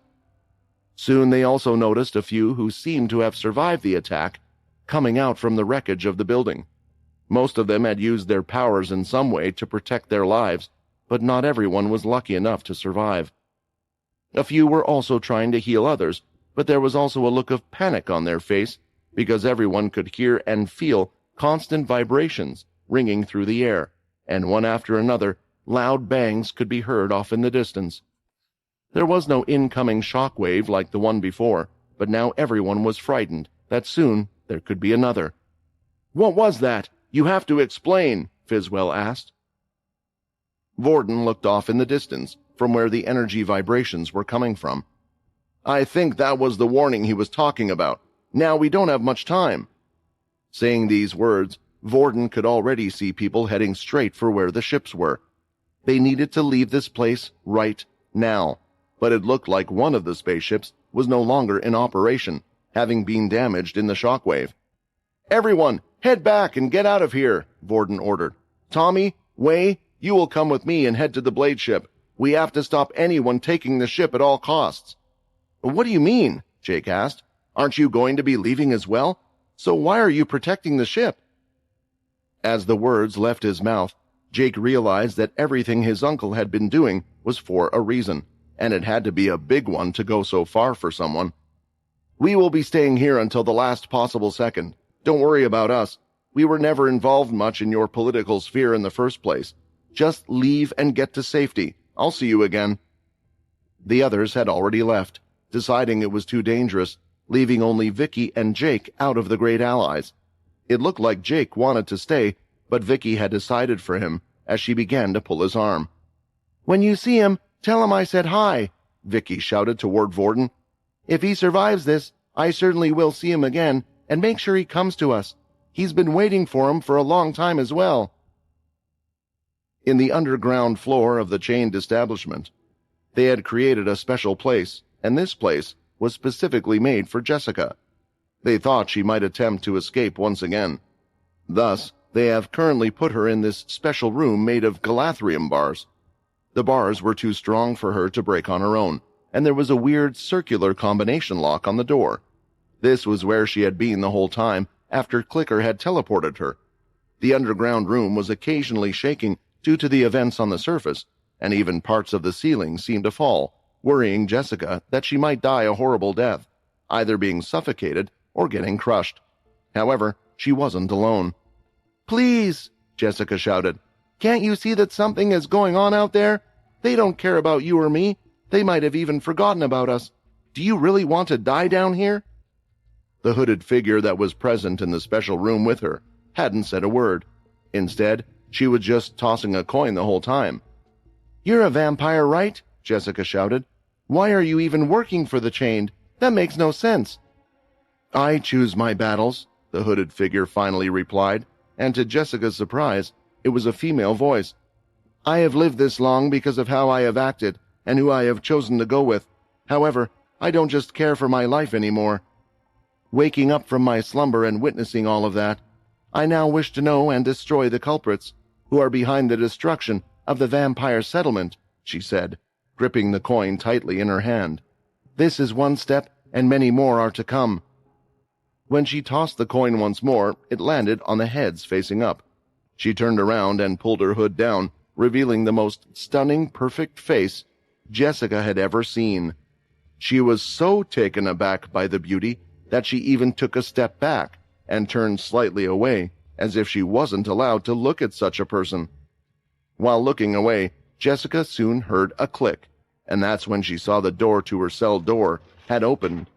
Soon they also noticed a few who seemed to have survived the attack coming out from the wreckage of the building. Most of them had used their powers in some way to protect their lives, but not everyone was lucky enough to survive. A few were also trying to heal others, but there was also a look of panic on their face because everyone could hear and feel constant vibrations ringing through the air, and one after another, loud bangs could be heard off in the distance. There was no incoming shock wave like the one before, but now everyone was frightened that soon there could be another. "What was that? You have to explain," Fizwell asked. Vorden looked off in the distance from where the energy vibrations were coming from. "I think that was the warning he was talking about. Now we don't have much time." Saying these words, Vorden could already see people heading straight for where the ships were. They needed to leave this place right now, but it looked like one of the spaceships was no longer in operation, having been damaged in the shockwave. "Everyone, head back and get out of here," Vorden ordered. "Tommy, Wei, you will come with me and head to the blade ship. We have to stop anyone taking the ship at all costs." "What do you mean?" Jake asked. "Aren't you going to be leaving as well? So why are you protecting the ship?" As the words left his mouth, Jake realized that everything his uncle had been doing was for a reason, and it had to be a big one to go so far for someone. "We will be staying here until the last possible second. Don't worry about us. We were never involved much in your political sphere in the first place. Just leave and get to safety. I'll see you again." The others had already left, deciding it was too dangerous, leaving only Vicky and Jake out of the great allies. It looked like Jake wanted to stay, but Vicky had decided for him as she began to pull his arm. "When you see him, tell him I said hi," Vicky shouted toward Vorden. "If he survives this, I certainly will see him again, and make sure he comes to us. He's been waiting for him for a long time as well." In the underground floor of the chained establishment, they had created a special place, and this place was specifically made for Jessica. They thought she might attempt to escape once again. Thus, they have currently put her in this special room made of Galathrium bars. The bars were too strong for her to break on her own, and there was a weird circular combination lock on the door. This was where she had been the whole time after Clicker had teleported her. The underground room was occasionally shaking due to the events on the surface, and even parts of the ceiling seemed to fall, worrying Jessica that she might die a horrible death. either being suffocated or getting crushed. However, she wasn't alone. "Please," Jessica shouted. "Can't you see that something is going on out there? They don't care about you or me. They might have even forgotten about us. Do you really want to die down here?" The hooded figure that was present in the special room with her hadn't said a word. Instead, she was just tossing a coin the whole time. "You're a vampire, right?" Jessica shouted. "Why are you even working for the Chained? That makes no sense." "I choose my battles," the hooded figure finally replied, and to Jessica's surprise, it was a female voice. "I have lived this long because of how I have acted and who I have chosen to go with. However, I don't just care for my life anymore. Waking up from my slumber and witnessing all of that, I now wish to know and destroy the culprits who are behind the destruction of the vampire settlement," she said, gripping the coin tightly in her hand. "This is one step, and many more are to come." When she tossed the coin once more, it landed on the heads facing up. She turned around and pulled her hood down, revealing the most stunning, perfect face Jessica had ever seen. She was so taken aback by the beauty that she even took a step back and turned slightly away, as if she wasn't allowed to look at such a person. While looking away, Jessica soon heard a click, and that's when she saw the door to her cell door had opened.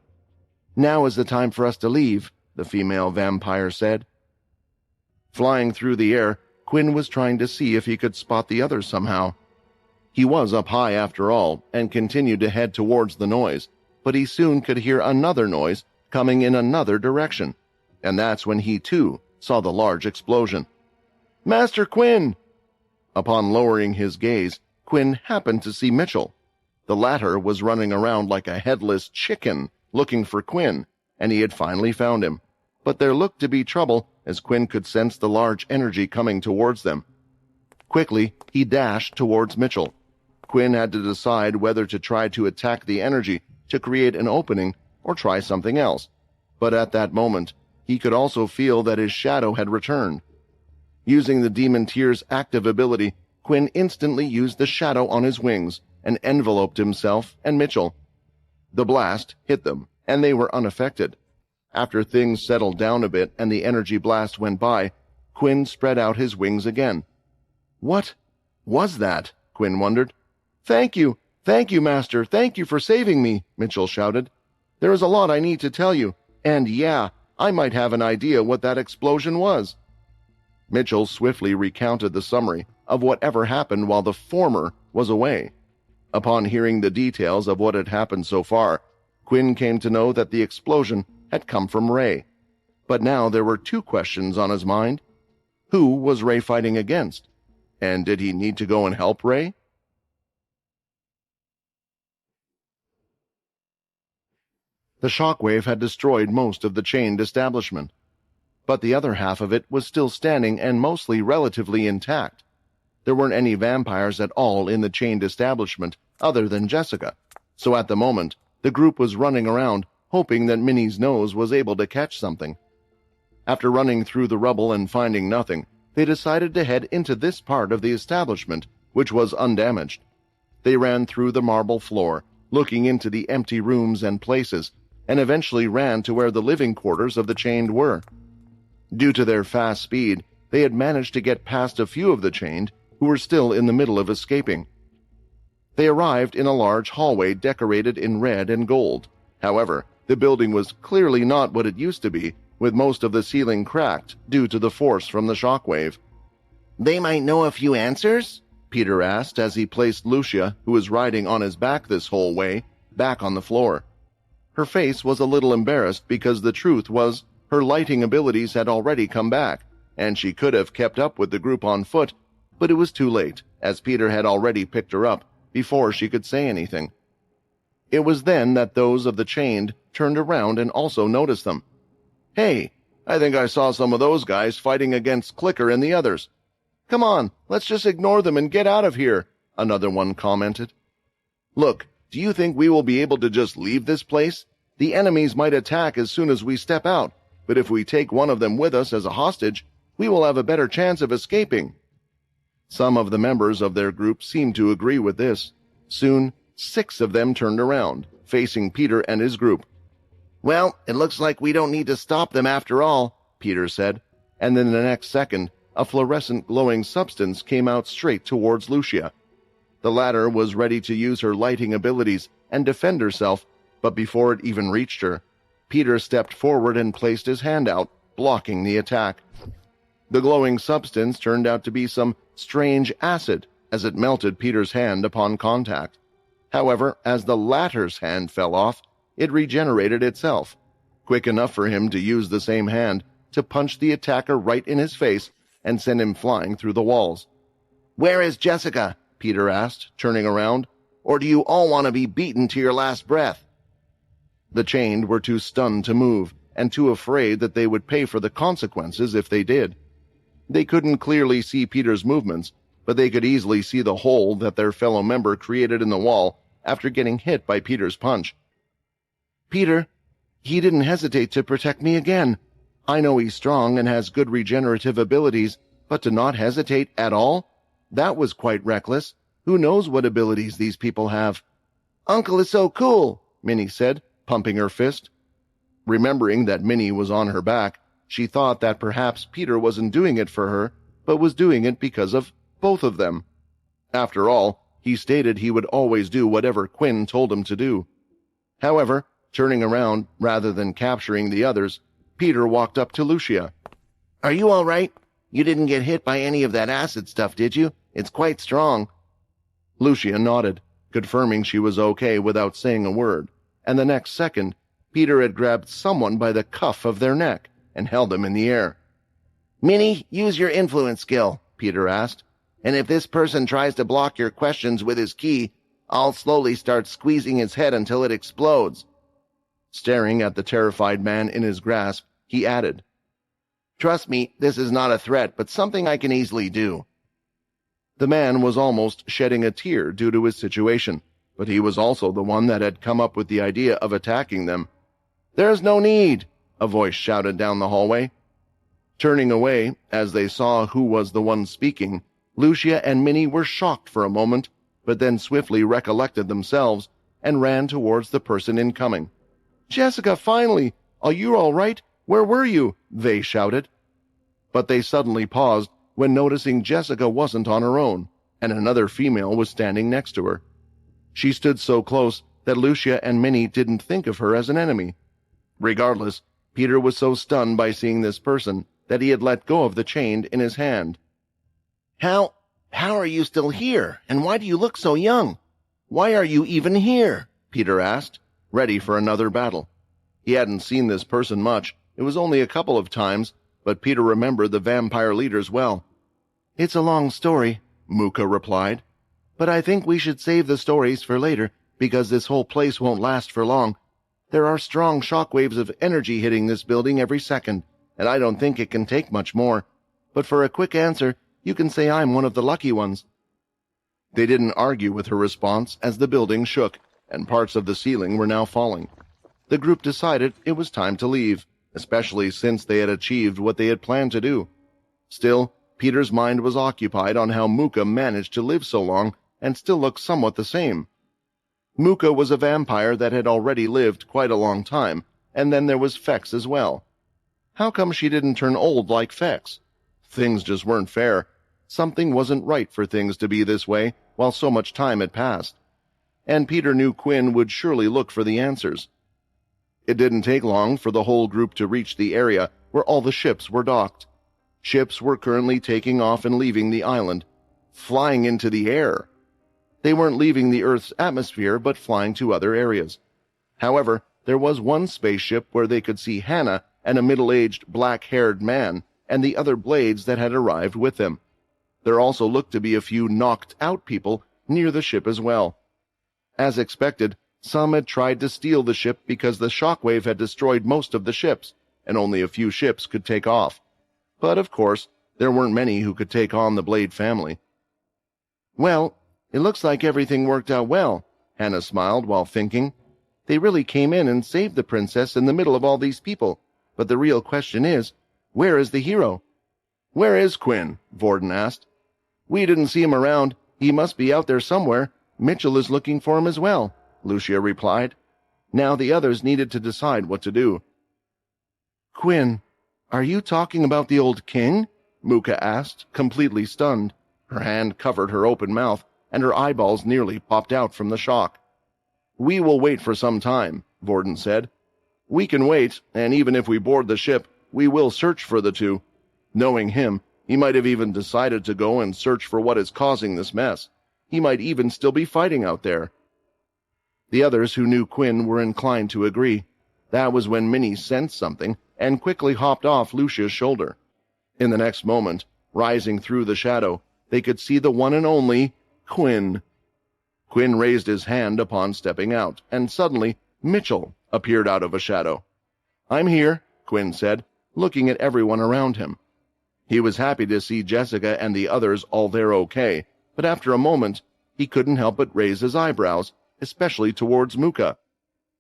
"Now is the time for us to leave," the female vampire said. Flying through the air, Quinn was trying to see if he could spot the others somehow. He was up high after all, and continued to head towards the noise, but he soon could hear another noise coming in another direction, and that's when he too saw the large explosion. "Master Quinn!" Upon lowering his gaze, Quinn happened to see Mitchell. The latter was running around like a headless chicken looking for Quinn, and he had finally found him. But there looked to be trouble, as Quinn could sense the large energy coming towards them. Quickly, he dashed towards Mitchell. Quinn had to decide whether to try to attack the energy to create an opening or try something else. But at that moment, he could also feel that his shadow had returned. Using the Demon Tier's active ability, Quinn instantly used the shadow on his wings and enveloped himself and Mitchell. The blast hit them, and they were unaffected. After things settled down a bit and the energy blast went by, Quinn spread out his wings again. "What was that?" Quinn wondered. Thank you, Master, thank you for saving me," Mitchell shouted. "There is a lot I need to tell you, and yeah, I might have an idea what that explosion was." Mitchell swiftly recounted the summary of whatever happened while the former was away. Upon hearing the details of what had happened so far, Quinn came to know that the explosion had come from Ray. But now there were two questions on his mind. Who was Ray fighting against? And did he need to go and help Ray? The shockwave had destroyed most of the chained establishment, but the other half of it was still standing and mostly relatively intact. There weren't any vampires at all in the chained establishment other than Jessica, so at the moment, the group was running around, hoping that Minnie's nose was able to catch something. After running through the rubble and finding nothing, they decided to head into this part of the establishment, which was undamaged. They ran through the marble floor, looking into the empty rooms and places, and eventually ran to where the living quarters of the chained were. Due to their fast speed, they had managed to get past a few of the chained who were still in the middle of escaping. They arrived in a large hallway decorated in red and gold. However, the building was clearly not what it used to be, with most of the ceiling cracked due to the force from the shockwave. "They might know a few answers?" Peter asked as he placed Lucia, who was riding on his back this whole way, back on the floor. Her face was a little embarrassed because the truth was her lighting abilities had already come back, and she could have kept up with the group on foot, but it was too late, as Peter had already picked her up before she could say anything. It was then that those of the chained turned around and also noticed them. "Hey, I think I saw some of those guys fighting against Clicker and the others. Come on, let's just ignore them and get out of here," another one commented. "Look, do you think we will be able to just leave this place? The enemies might attack as soon as we step out, but if we take one of them with us as a hostage, we will have a better chance of escaping." Some of the members of their group seemed to agree with this. Soon, 6 of them turned around, facing Peter and his group. Well, it looks like we don't need to stop them after all, Peter said, and then the next second, a fluorescent glowing substance came out straight towards Lucia. The latter was ready to use her lighting abilities and defend herself, but before it even reached her, Peter stepped forward and placed his hand out, blocking the attack. The glowing substance turned out to be some strange acid as it melted Peter's hand upon contact. However, as the latter's hand fell off, it regenerated itself, quick enough for him to use the same hand to punch the attacker right in his face and send him flying through the walls. "Where is Jessica?" Peter asked, turning around. "Or do you all want to be beaten to your last breath?" The chained were too stunned to move, and too afraid that they would pay for the consequences if they did. They couldn't clearly see Peter's movements, but they could easily see the hole that their fellow member created in the wall after getting hit by Peter's punch. "Peter, he didn't hesitate to protect me again. I know he's strong and has good regenerative abilities, but to not hesitate at all? That was quite reckless. Who knows what abilities these people have?" "Uncle is so cool," Minnie said, pumping her fist. Remembering that Minnie was on her back, she thought that perhaps Peter wasn't doing it for her, but was doing it because of both of them. After all, he stated he would always do whatever Quinn told him to do. However, turning around rather than capturing the others, Peter walked up to Lucia. "Are you all right? You didn't get hit by any of that acid stuff, did you? It's quite strong." Lucia nodded, confirming she was okay without saying a word, and the next second, Peter had grabbed someone by the cuff of their neck and held them in the air. "Minnie, use your influence skill," Peter asked, "and if this person tries to block your questions with his key, I'll slowly start squeezing his head until it explodes." Staring at the terrified man in his grasp, he added, "Trust me, this is not a threat, but something I can easily do." The man was almost shedding a tear due to his situation, but he was also the one that had come up with the idea of attacking them. "There's no need," a voice shouted down the hallway. Turning away, as they saw who was the one speaking, Lucia and Minnie were shocked for a moment, but then swiftly recollected themselves and ran towards the person incoming. "Jessica, finally! Are you all right? Where were you?" they shouted. But they suddenly paused when noticing Jessica wasn't on her own, and another female was standing next to her. She stood so close that Lucia and Minnie didn't think of her as an enemy. Regardless, Peter was so stunned by seeing this person that he had let go of the chain in his hand. How are you still here, and why do you look so young? Why are you even here?" Peter asked, ready for another battle. He hadn't seen this person much. It was only a couple of times, but Peter remembered the vampire leaders well. "It's a long story," Muka replied, "but I think we should save the stories for later, because this whole place won't last for long. There are strong shockwaves of energy hitting this building every second, and I don't think it can take much more. But for a quick answer, you can say I'm one of the lucky ones." They didn't argue with her response as the building shook, and parts of the ceiling were now falling. The group decided it was time to leave, especially since they had achieved what they had planned to do. Still, Peter's mind was occupied on how Muka managed to live so long and still look somewhat the same. Muka was a vampire that had already lived quite a long time, and then there was Fex as well. How come she didn't turn old like Fex? Things just weren't fair. Something wasn't right for things to be this way while so much time had passed. And Peter knew Quinn would surely look for the answers. It didn't take long for the whole group to reach the area where all the ships were docked. Ships were currently taking off and leaving the island, flying into the air. They weren't leaving the Earth's atmosphere, but flying to other areas. However, there was one spaceship where they could see Hannah and a middle-aged, black-haired man, and the other blades that had arrived with them. There also looked to be a few knocked-out people near the ship as well. As expected, some had tried to steal the ship because the shockwave had destroyed most of the ships, and only a few ships could take off. But, of course, there weren't many who could take on the Blade family. "Well, it looks like everything worked out well," Hannah smiled while thinking. "They really came in and saved the princess in the middle of all these people. But the real question is, where is the hero?" "Where is Quinn?" Vorden asked. "We didn't see him around. He must be out there somewhere. Mitchell is looking for him as well," Lucia replied. Now the others needed to decide what to do. Quinn, are you talking about the old king? Muka asked, completely stunned. Her hand covered her open mouth, and her eyeballs nearly popped out from the shock. We will wait for some time, Vorden said. We can wait, and even if we board the ship, we will search for the two. Knowing him, he might have even decided to go and search for what is causing this mess. He might even still be fighting out there. The others who knew Quinn were inclined to agree. That was when Minnie sensed something and quickly hopped off Lucia's shoulder. In the next moment, rising through the shadow, they could see the one and only Quinn. Quinn raised his hand upon stepping out, and suddenly Mitchell appeared out of a shadow. "I'm here," Quinn said, looking at everyone around him. He was happy to see Jessica and the others all there okay, but after a moment, he couldn't help but raise his eyebrows, especially towards Muka.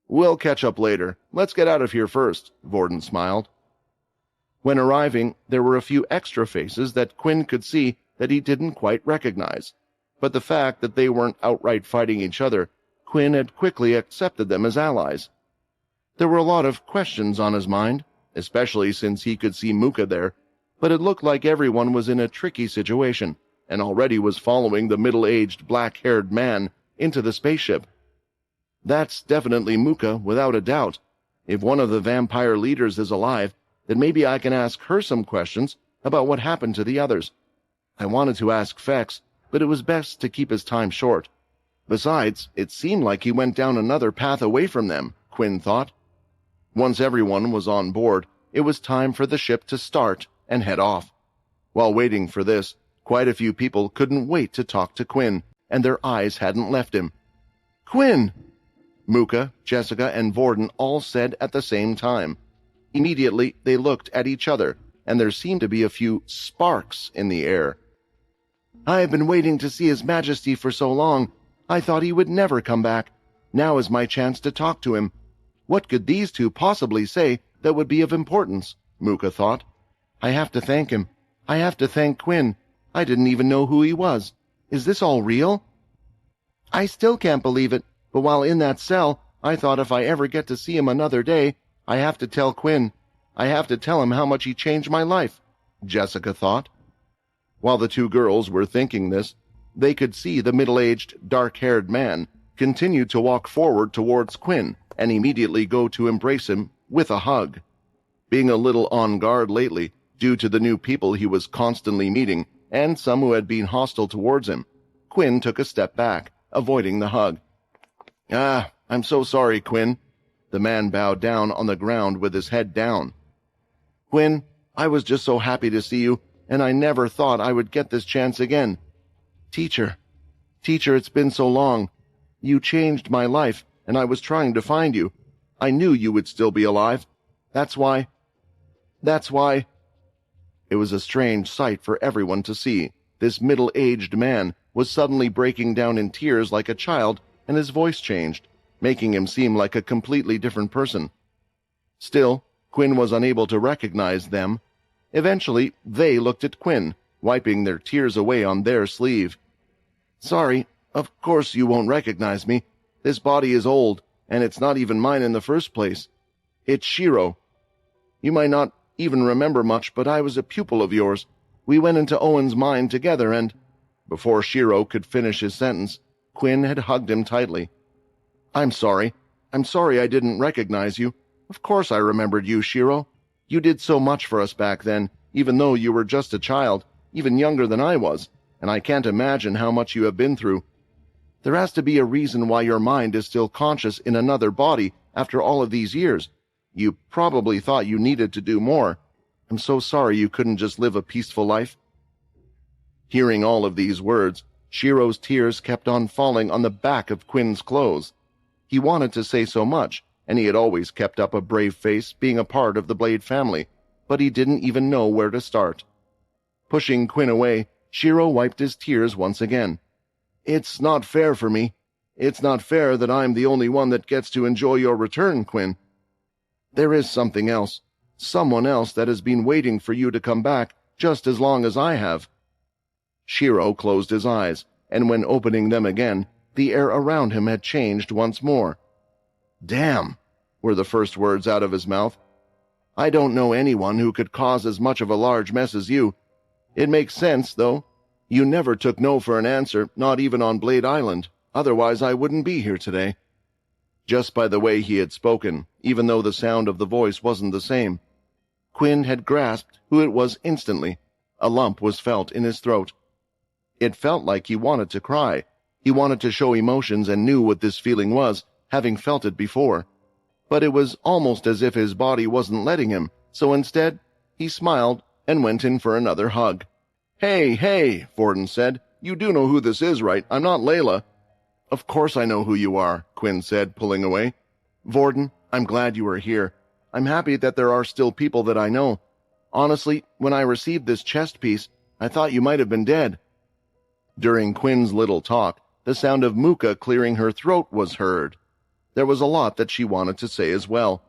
"We'll catch up later. Let's get out of here first," Vorden smiled. When arriving, there were a few extra faces that Quinn could see that he didn't quite recognize, but the fact that they weren't outright fighting each other, Quinn had quickly accepted them as allies. There were a lot of questions on his mind, especially since he could see Muka there, but it looked like everyone was in a tricky situation and already was following the middle-aged, black-haired man into the spaceship. That's definitely Muka, without a doubt. If one of the vampire leaders is alive, then maybe I can ask her some questions about what happened to the others. I wanted to ask Fex, but it was best to keep his time short. Besides, it seemed like he went down another path away from them, Quinn thought. Once everyone was on board, it was time for the ship to start and head off. While waiting for this, quite a few people couldn't wait to talk to Quinn, and their eyes hadn't left him. "Quinn!" Muka, Jessica, and Vorden all said at the same time. Immediately, they looked at each other, and there seemed to be a few sparks in the air. "I have been waiting to see His Majesty for so long. I thought he would never come back. Now is my chance to talk to him. What could these two possibly say that would be of importance?" Muka thought. "I have to thank him. I have to thank Quinn. I didn't even know who he was. Is this all real?" "I still can't believe it, but while in that cell, I thought if I ever get to see him another day, I have to tell Quinn. I have to tell him how much he changed my life," Jessica thought. While the two girls were thinking this, they could see the middle-aged, dark-haired man continue to walk forward towards Quinn and immediately go to embrace him with a hug. Being a little on guard lately, due to the new people he was constantly meeting and some who had been hostile towards him, Quinn took a step back, avoiding the hug. I'm so sorry, Quinn." The man bowed down on the ground with his head down. "Quinn, I was just so happy to see you, and I never thought I would get this chance again. Teacher, it's been so long. You changed my life, and I was trying to find you. I knew you would still be alive. That's why. It was a strange sight for everyone to see. This middle-aged man was suddenly breaking down in tears like a child, and his voice changed, making him seem like a completely different person. Still, Quinn was unable to recognize them. Eventually, they looked at Quinn, wiping their tears away on their sleeve. "Sorry, of course you won't recognize me. This body is old, and it's not even mine in the first place. It's Shiro. You might not even remember much, but I was a pupil of yours. We went into Owen's mine together and—" Before Shiro could finish his sentence, Quinn had hugged him tightly. I'm sorry I didn't recognize you. Of course I remembered you, Shiro. You did so much for us back then, even though you were just a child, even younger than I was, and I can't imagine how much you have been through. There has to be a reason why your mind is still conscious in another body after all of these years. You probably thought you needed to do more. I'm so sorry you couldn't just live a peaceful life." Hearing all of these words, Shiro's tears kept on falling on the back of Quinn's clothes. He wanted to say so much, and he had always kept up a brave face being a part of the Blade family, but he didn't even know where to start. Pushing Quinn away, Shiro wiped his tears once again. "It's not fair for me. It's not fair that I'm the only one that gets to enjoy your return, Quinn. There is something else, someone else that has been waiting for you to come back just as long as I have." Shiro closed his eyes, and when opening them again, the air around him had changed once more. Damn, were the first words out of his mouth. I don't know anyone who could cause as much of a large mess as you. It makes sense, though. You never took no for an answer, not even on Blade Island. Otherwise, I wouldn't be here today. Just by the way he had spoken, even though the sound of the voice wasn't the same. Quinn had grasped who it was instantly. A lump was felt in his throat. It felt like he wanted to cry. He wanted to show emotions and knew what this feeling was, having felt it before. But it was almost as if his body wasn't letting him, so instead, he smiled and went in for another hug. Hey, Vorden said. You do know who this is, right? I'm not Layla. Of course I know who you are, Quinn said, pulling away. Vorden, I'm glad you are here. I'm happy that there are still people that I know. Honestly, when I received this chest piece, I thought you might have been dead. During Quinn's little talk, the sound of Muka clearing her throat was heard. There was a lot that she wanted to say as well.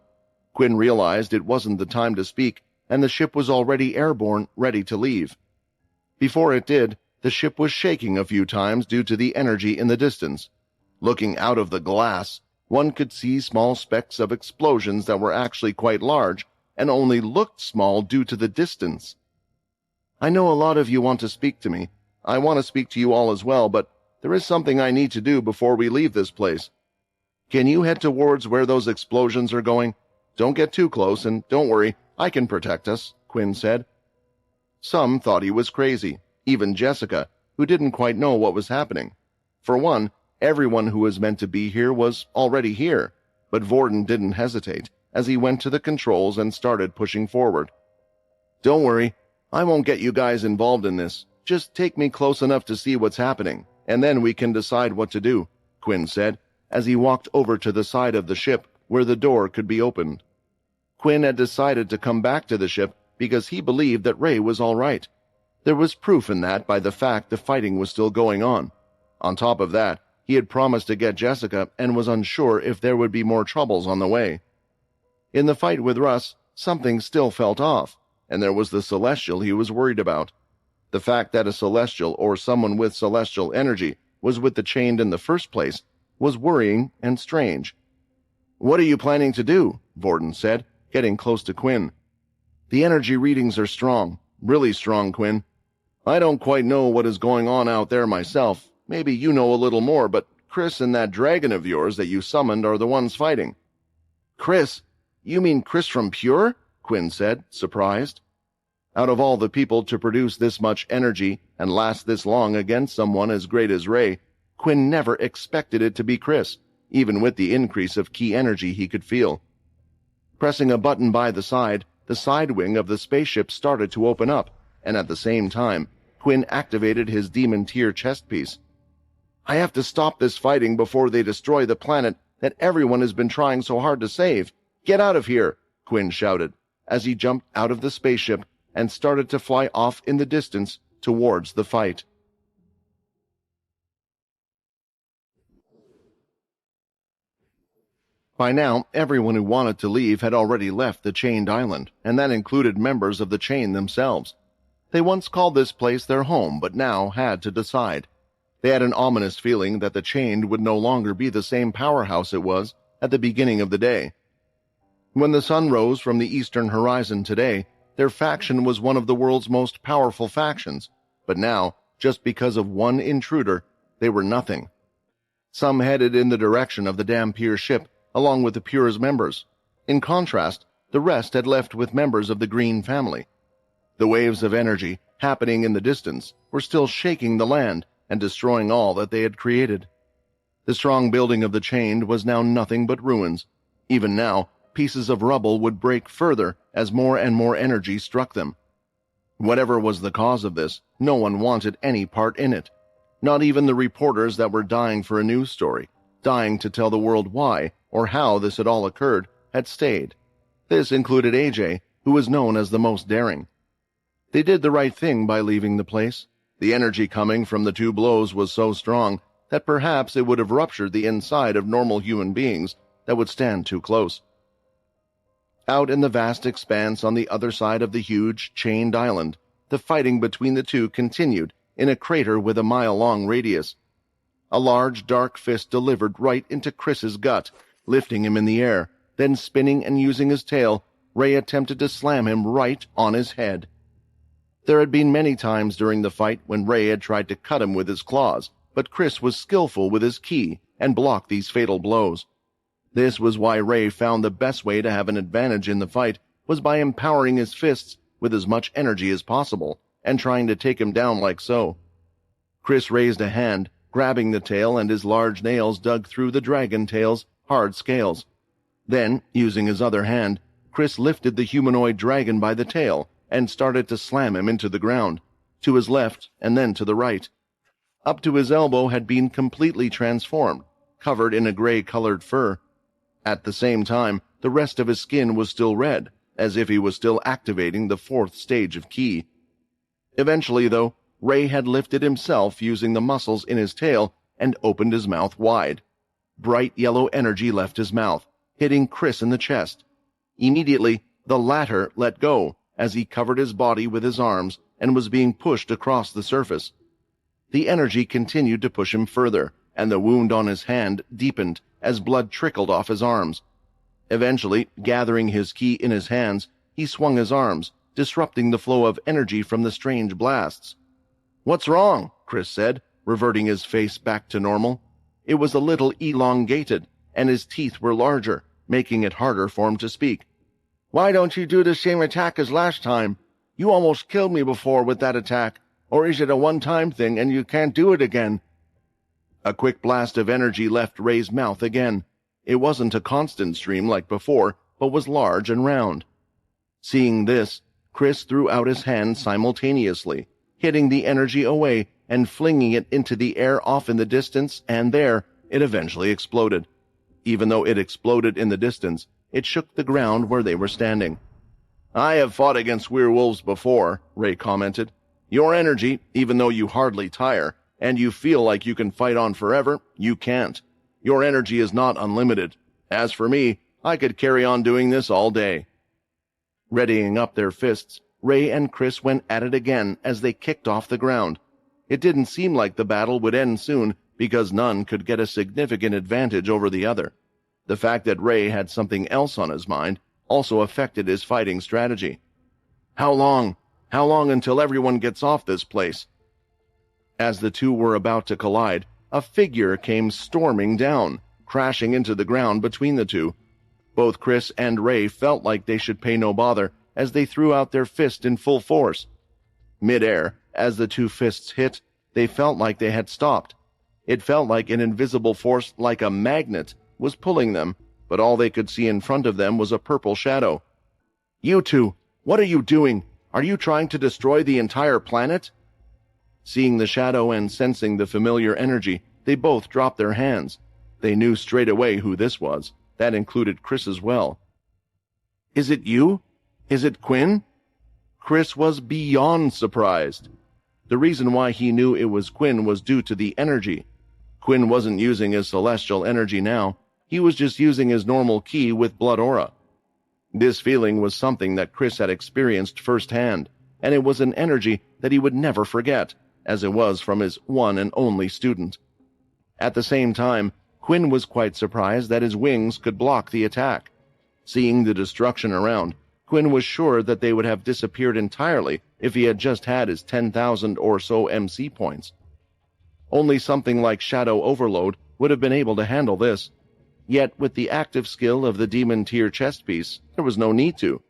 Quinn realized it wasn't the time to speak, and the ship was already airborne, ready to leave. Before it did, the ship was shaking a few times due to the energy in the distance. Looking out of the glass, one could see small specks of explosions that were actually quite large and only looked small due to the distance. I know a lot of you want to speak to me. I want to speak to you all as well, but there is something I need to do before we leave this place. Can you head towards where those explosions are going? Don't get too close, and don't worry, I can protect us, Quinn said. Some thought he was crazy, even Jessica, who didn't quite know what was happening. For one, everyone who was meant to be here was already here, but Vorden didn't hesitate as he went to the controls and started pushing forward. Don't worry, I won't get you guys involved in this. Just take me close enough to see what's happening, and then we can decide what to do, Quinn said, as he walked over to the side of the ship where the door could be opened. Quinn had decided to come back to the ship because he believed that Ray was all right. There was proof in that by the fact the fighting was still going on. On top of that, he had promised to get Jessica and was unsure if there would be more troubles on the way. In the fight with Russ, something still felt off, and there was the Celestial he was worried about. The fact that a Celestial or someone with Celestial energy was with the Chained in the first place was worrying and strange. What are you planning to do? Vorden said, getting close to Quinn. The energy readings are strong, really strong, Quinn. I don't quite know what is going on out there myself. Maybe you know a little more, but Chris and that dragon of yours that you summoned are the ones fighting. Chris? You mean Chris from Pure? Quinn said, surprised. Out of all the people to produce this much energy and last this long against someone as great as Ray, Quinn never expected it to be Chris, even with the increase of key energy he could feel. Pressing a button by the side wing of the spaceship started to open up, and at the same time, Quinn activated his Demon Tier chest piece. I have to stop this fighting before they destroy the planet that everyone has been trying so hard to save. Get out of here, Quinn shouted, as he jumped out of the spaceship and started to fly off in the distance towards the fight. By now, everyone who wanted to leave had already left the Chained Island, and that included members of the Chain themselves. They once called this place their home, but now had to decide. They had an ominous feeling that the Chained would no longer be the same powerhouse it was at the beginning of the day. When the sun rose from the eastern horizon today, their faction was one of the world's most powerful factions, but now, just because of one intruder, they were nothing. Some headed in the direction of the Dampier ship, along with the Pure's members. In contrast, the rest had left with members of the Green family. The waves of energy, happening in the distance, were still shaking the land and destroying all that they had created. The strong building of the Chained was now nothing but ruins. Even now, pieces of rubble would break further as more and more energy struck them. Whatever was the cause of this, no one wanted any part in it. Not even the reporters that were dying for a news story, dying to tell the world why or how this had all occurred, had stayed. This included AJ, who was known as the most daring. They did the right thing by leaving the place. The energy coming from the two blows was so strong that perhaps it would have ruptured the inside of normal human beings that would stand too close. Out in the vast expanse on the other side of the huge, chained island, the fighting between the two continued in a crater with a mile-long radius. A large, dark fist delivered right into Chris's gut, Lifting him in the air, then spinning and using his tail, Ray attempted to slam him right on his head. There had been many times during the fight when Ray had tried to cut him with his claws, but Chris was skillful with his ki and blocked these fatal blows. This was why Ray found the best way to have an advantage in the fight was by empowering his fists with as much energy as possible and trying to take him down like so. Chris raised a hand, grabbing the tail, and his large nails dug through the dragon tail's hard scales. Then, using his other hand, Chris lifted the humanoid dragon by the tail and started to slam him into the ground, to his left and then to the right. Up to his elbow had been completely transformed, covered in a gray-colored fur. At the same time, the rest of his skin was still red, as if he was still activating the fourth stage of ki. Eventually, though, Ray had lifted himself using the muscles in his tail and opened his mouth wide. Bright yellow energy left his mouth, hitting Chris in the chest. Immediately, the latter let go as he covered his body with his arms and was being pushed across the surface. The energy continued to push him further, and the wound on his hand deepened as blood trickled off his arms. Eventually, gathering his ki in his hands, he swung his arms, disrupting the flow of energy from the strange blasts. "What's wrong?" Chris said, reverting his face back to normal. It was a little elongated, and his teeth were larger, making it harder for him to speak. "Why don't you do the same attack as last time? You almost killed me before with that attack. Or is it a one-time thing and you can't do it again?" A quick blast of energy left Ray's mouth again. It wasn't a constant stream like before, but was large and round. Seeing this, Chris threw out his hand simultaneously, hitting the energy away and flinging it into the air off in the distance, and there it eventually exploded. Even though it exploded in the distance, it shook the ground where they were standing. "I have fought against werewolves before," Ray commented. "Your energy, even though you hardly tire, and you feel like you can fight on forever, you can't. Your energy is not unlimited. As for me, I could carry on doing this all day." Readying up their fists, Ray and Chris went at it again as they kicked off the ground. It didn't seem like the battle would end soon because none could get a significant advantage over the other. The fact that Ray had something else on his mind also affected his fighting strategy. How long until everyone gets off this place?" As the two were about to collide, a figure came storming down, crashing into the ground between the two. Both Chris and Ray felt like they should pay no bother as they threw out their fist in full force. Mid-air, as the two fists hit, they felt like they had stopped. It felt like an invisible force, like a magnet, was pulling them, but all they could see in front of them was a purple shadow. "You two, what are you doing? Are you trying to destroy the entire planet?" Seeing the shadow and sensing the familiar energy, they both dropped their hands. They knew straight away who this was. That included Chris as well. "Is it you? Is it Quinn?" Chris was beyond surprised. The reason why he knew it was Quinn was due to the energy. Quinn wasn't using his celestial energy now. He was just using his normal ki with blood aura. This feeling was something that Chris had experienced firsthand, and it was an energy that he would never forget, as it was from his one and only student. At the same time, Quinn was quite surprised that his wings could block the attack. Seeing the destruction around, Quinn was sure that they would have disappeared entirely if he had just had his 10,000 or so MC points. Only something like Shadow Overload would have been able to handle this. Yet, with the active skill of the Demon Tier chest piece, there was no need to.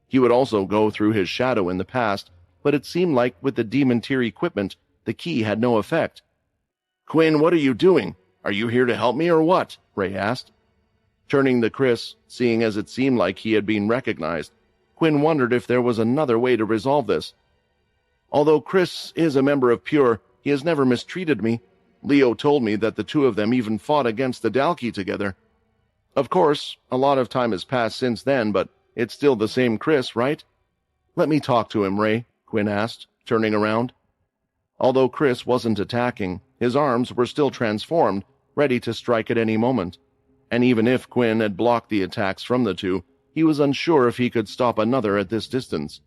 He would also go through his shadow in the past, but it seemed like with the Demon Tier equipment, the key had no effect. "Quinn, what are you doing? Are you here to help me or what?" Ray asked. Turning to Chris, seeing as it seemed like he had been recognized, Quinn wondered if there was another way to resolve this. "Although Chris is a member of Pure, he has never mistreated me. Leo told me that the two of them even fought against the Dalki together. Of course, a lot of time has passed since then, but it's still the same Chris, right?" "Let me talk to him, Ray," Quinn asked, turning around. Although Chris wasn't attacking, his arms were still transformed, ready to strike at any moment. And even if Quinn had blocked the attacks from the two, he was unsure if he could stop another at this distance.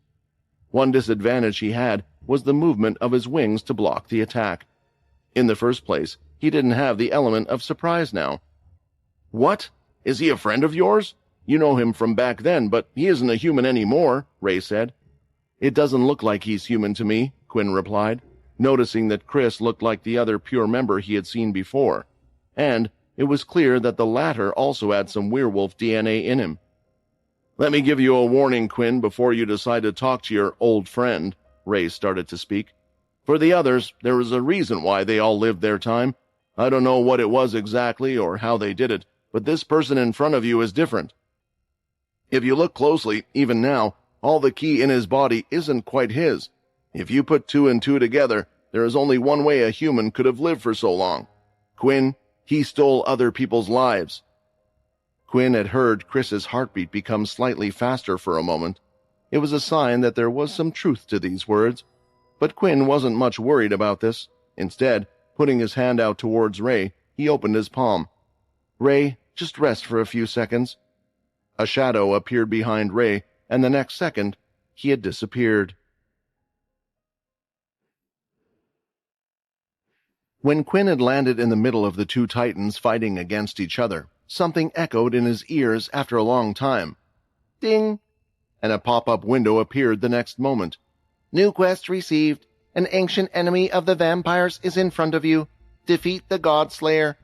One disadvantage he had was the movement of his wings to block the attack. In the first place, he didn't have the element of surprise now. "What? Is he a friend of yours? You know him from back then, but he isn't a human anymore, Ray said. It doesn't look like he's human to me, Quinn replied, noticing that Chris looked like the other pure member he had seen before, and it was clear that the latter also had some werewolf DNA in him. Let me give you a warning, Quinn, before you decide to talk to your old friend, Ray started to speak. For the others, there is a reason why they all lived their time. I don't know what it was exactly or how they did it, but this person in front of you is different. If you look closely, even now, all the ki in his body isn't quite his. If you put 2 and 2 together, there is only one way a human could have lived for so long. Quinn, he stole other people's lives. Quinn had heard Chris's heartbeat become slightly faster for a moment. It was a sign that there was some truth to these words. But Quinn wasn't much worried about this. Instead, putting his hand out towards Ray, he opened his palm. Ray, just rest for a few seconds. A shadow appeared behind Ray, and the next second, he had disappeared. When Quinn had landed in the middle of the two titans fighting against each other, something echoed in his ears after a long time. Ding! And a pop-up window appeared the next moment. New quest received. An ancient enemy of the vampires is in front of you. Defeat the God Slayer.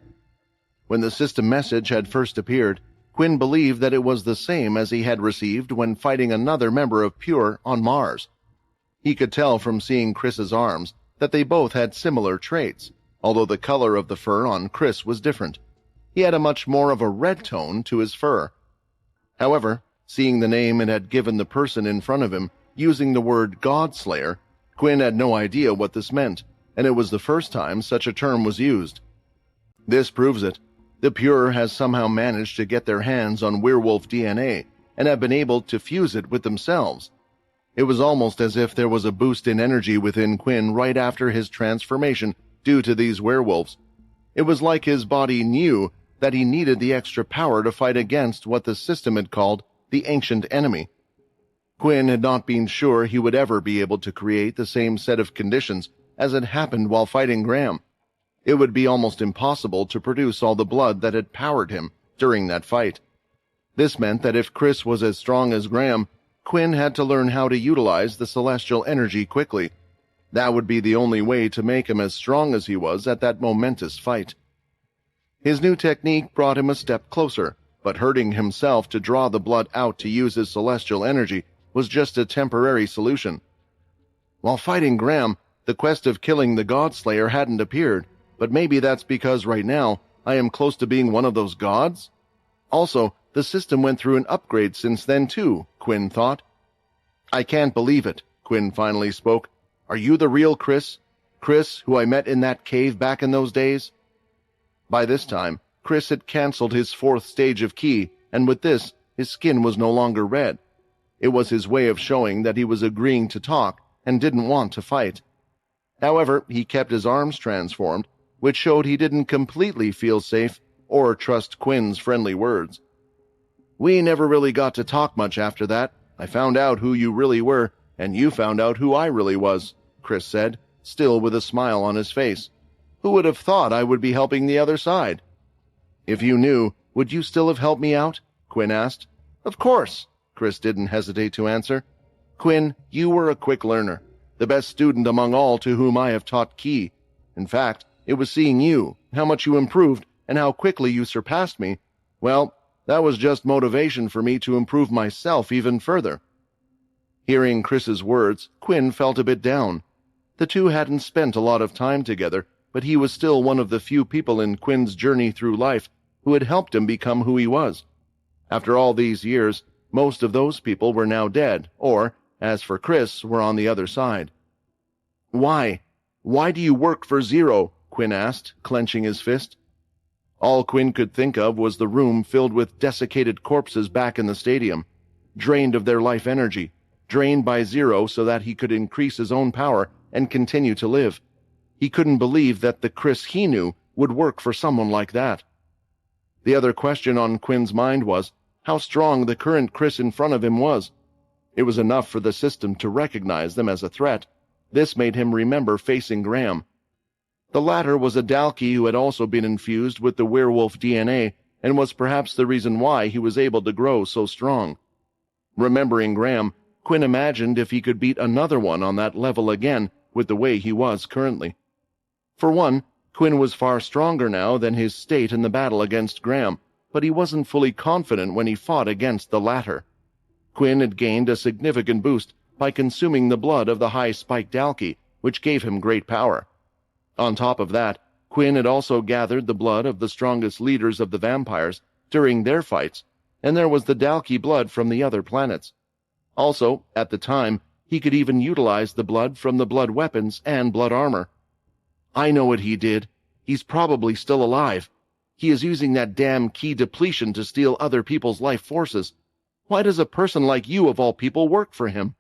When the system message had first appeared, Quinn believed that it was the same as he had received when fighting another member of Pure on Mars. He could tell from seeing Chris's arms that they both had similar traits, although the color of the fur on Chris was different. He had a much more of a red tone to his fur. However, seeing the name it had given the person in front of him using the word God Slayer, Quinn had no idea what this meant, and it was the first time such a term was used. This proves it. The Pure has somehow managed to get their hands on werewolf DNA and have been able to fuse it with themselves. It was almost as if there was a boost in energy within Quinn right after his transformation due to these werewolves. It was like his body knew that he needed the extra power to fight against what the system had called the ancient enemy. Quinn had not been sure he would ever be able to create the same set of conditions as had happened while fighting Graham. It would be almost impossible to produce all the blood that had powered him during that fight. This meant that if Chris was as strong as Graham, Quinn had to learn how to utilize the celestial energy quickly. That would be the only way to make him as strong as he was at that momentous fight. His new technique brought him a step closer, but hurting himself to draw the blood out to use his celestial energy was just a temporary solution. While fighting Graham, the quest of killing the God Slayer hadn't appeared, but maybe that's because right now I am close to being one of those gods? Also, the system went through an upgrade since then too, Quinn thought. I can't believe it, Quinn finally spoke. Are you the real Chris? Chris, who I met in that cave back in those days? By this time, Chris had canceled his 4th stage of ki, and with this, his skin was no longer red. It was his way of showing that he was agreeing to talk and didn't want to fight. However, he kept his arms transformed, which showed he didn't completely feel safe or trust Quinn's friendly words. We never really got to talk much after that. I found out who you really were, and you found out who I really was, Chris said, still with a smile on his face. Who would have thought I would be helping the other side? If you knew, would you still have helped me out? Quinn asked. Of course, Chris didn't hesitate to answer. Quinn, you were a quick learner, the best student among all to whom I have taught ki. In fact, it was seeing you, how much you improved, and how quickly you surpassed me. Well, that was just motivation for me to improve myself even further. Hearing Chris's words, Quinn felt a bit down. The two hadn't spent a lot of time together, but he was still one of the few people in Quinn's journey through life who had helped him become who he was. After all these years, most of those people were now dead, or, as for Chris, were on the other side. Why? Why do you work for Zero? Quinn asked, clenching his fist. All Quinn could think of was the room filled with desiccated corpses back in the stadium, drained of their life energy, drained by Zero so that he could increase his own power and continue to live. He couldn't believe that the Chris he knew would work for someone like that. The other question on Quinn's mind was how strong the current Chris in front of him was. It was enough for the system to recognize them as a threat. This made him remember facing Graham. The latter was a Dalki who had also been infused with the werewolf DNA and was perhaps the reason why he was able to grow so strong. Remembering Graham, Quinn imagined if he could beat another one on that level again with the way he was currently. For one, Quinn was far stronger now than his state in the battle against Graham, but he wasn't fully confident when he fought against the latter. Quinn had gained a significant boost by consuming the blood of the high-spiked alki, which gave him great power. On top of that, Quinn had also gathered the blood of the strongest leaders of the vampires during their fights, and there was the Dalki blood from the other planets. Also, at the time, he could even utilize the blood from the blood weapons and blood armor. I know what he did. He's probably still alive. He is using that damn ki depletion to steal other people's life forces. Why does a person like you, of all people, work for him?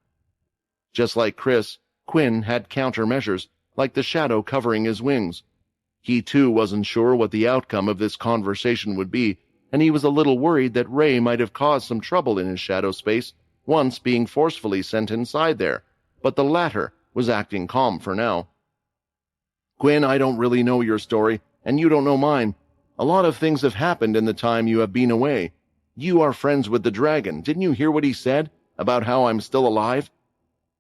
Just like Chris, Quinn had countermeasures, like the shadow covering his wings. He too wasn't sure what the outcome of this conversation would be, and he was a little worried that Ray might have caused some trouble in his shadow space, once being forcefully sent inside there, but the latter was acting calm for now. Quinn, I don't really know your story, and you don't know mine. A lot of things have happened in the time you have been away. You are friends with the dragon. Didn't you hear what he said about how I'm still alive?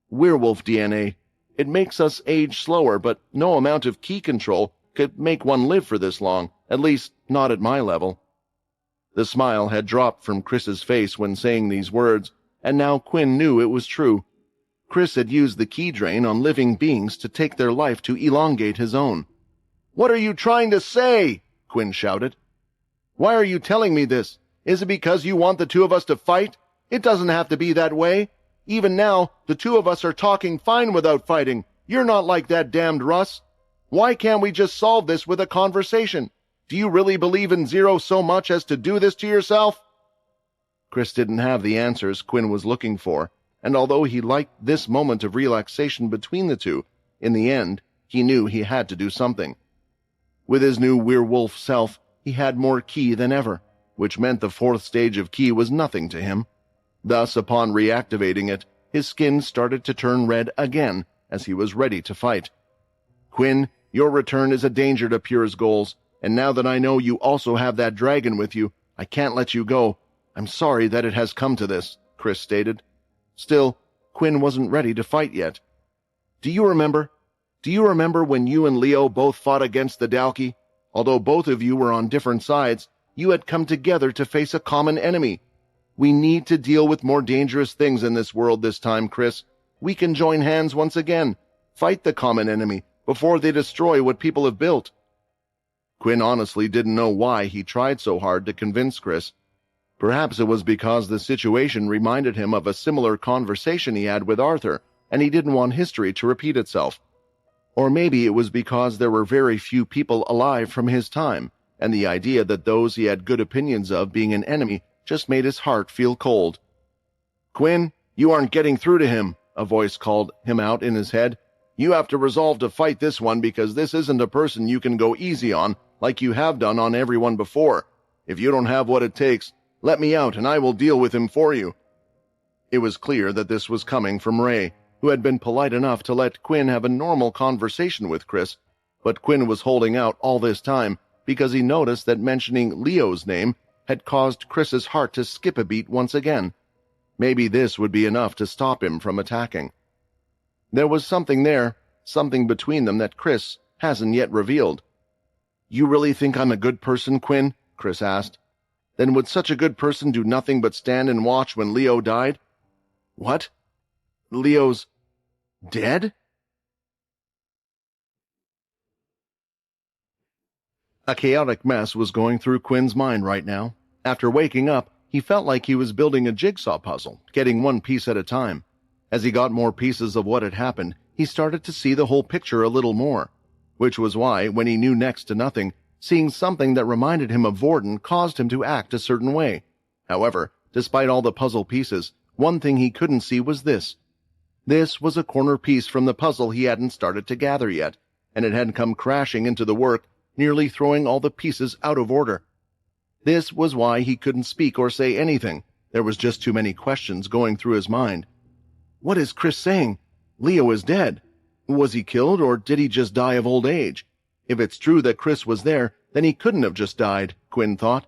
Werewolf DNA. It makes us age slower, but no amount of ki control could make one live for this long, at least not at my level. The smile had dropped from Chris's face when saying these words, and now Quinn knew it was true. Chris had used the ki drain on living beings to take their life to elongate his own. What are you trying to say? Quinn shouted. Why are you telling me this? Is it because you want the two of us to fight? It doesn't have to be that way. Even now, the two of us are talking fine without fighting. You're not like that damned Russ. Why can't we just solve this with a conversation? Do you really believe in Zero so much as to do this to yourself? Chris didn't have the answers Quinn was looking for, and although he liked this moment of relaxation between the two, in the end, he knew he had to do something. With his new werewolf self, he had more ki than ever, which meant the fourth stage of ki was nothing to him. Thus, upon reactivating it, his skin started to turn red again as he was ready to fight. Quinn, your return is a danger to Pure's goals, and now that I know you also have that dragon with you, I can't let you go. I'm sorry that it has come to this, Chris stated. Still, Quinn wasn't ready to fight yet. Do you remember when you and Leo both fought against the Dalki? Although both of you were on different sides, you had come together to face a common enemy. We need to deal with more dangerous things in this world this time, Chris. We can join hands once again, fight the common enemy before they destroy what people have built. Quinn honestly didn't know why he tried so hard to convince Chris. Perhaps it was because the situation reminded him of a similar conversation he had with Arthur, and he didn't want history to repeat itself. Or maybe it was because there were very few people alive from his time, and the idea that those he had good opinions of being an enemy just made his heart feel cold. Quinn, you aren't getting through to him, a voice called him out in his head. You have to resolve to fight this one because this isn't a person you can go easy on like you have done on everyone before. If you don't have what it takes, let me out and I will deal with him for you. It was clear that this was coming from Ray, who had been polite enough to let Quinn have a normal conversation with Chris, but Quinn was holding out all this time because he noticed that mentioning Leo's name had caused Chris's heart to skip a beat once again. Maybe this would be enough to stop him from attacking. There was something there, something between them that Chris hasn't yet revealed. You really think I'm a good person, Quinn? Chris asked. Then would such a good person do nothing but stand and watch when Leo died? What? Leo's dead? A chaotic mess was going through Quinn's mind right now. After waking up, he felt like he was building a jigsaw puzzle, getting one piece at a time. As he got more pieces of what had happened, he started to see the whole picture a little more, which was why, when he knew next to nothing, seeing something that reminded him of Vorden caused him to act a certain way. However, despite all the puzzle pieces, one thing he couldn't see was this. This was a corner piece from the puzzle he hadn't started to gather yet, and it had come crashing into the work, nearly throwing all the pieces out of order. This was why he couldn't speak or say anything. There was just too many questions going through his mind. What is Chris saying? Leo is dead. Was he killed, or did he just die of old age? If it's true that Chris was there, then he couldn't have just died, Quinn thought.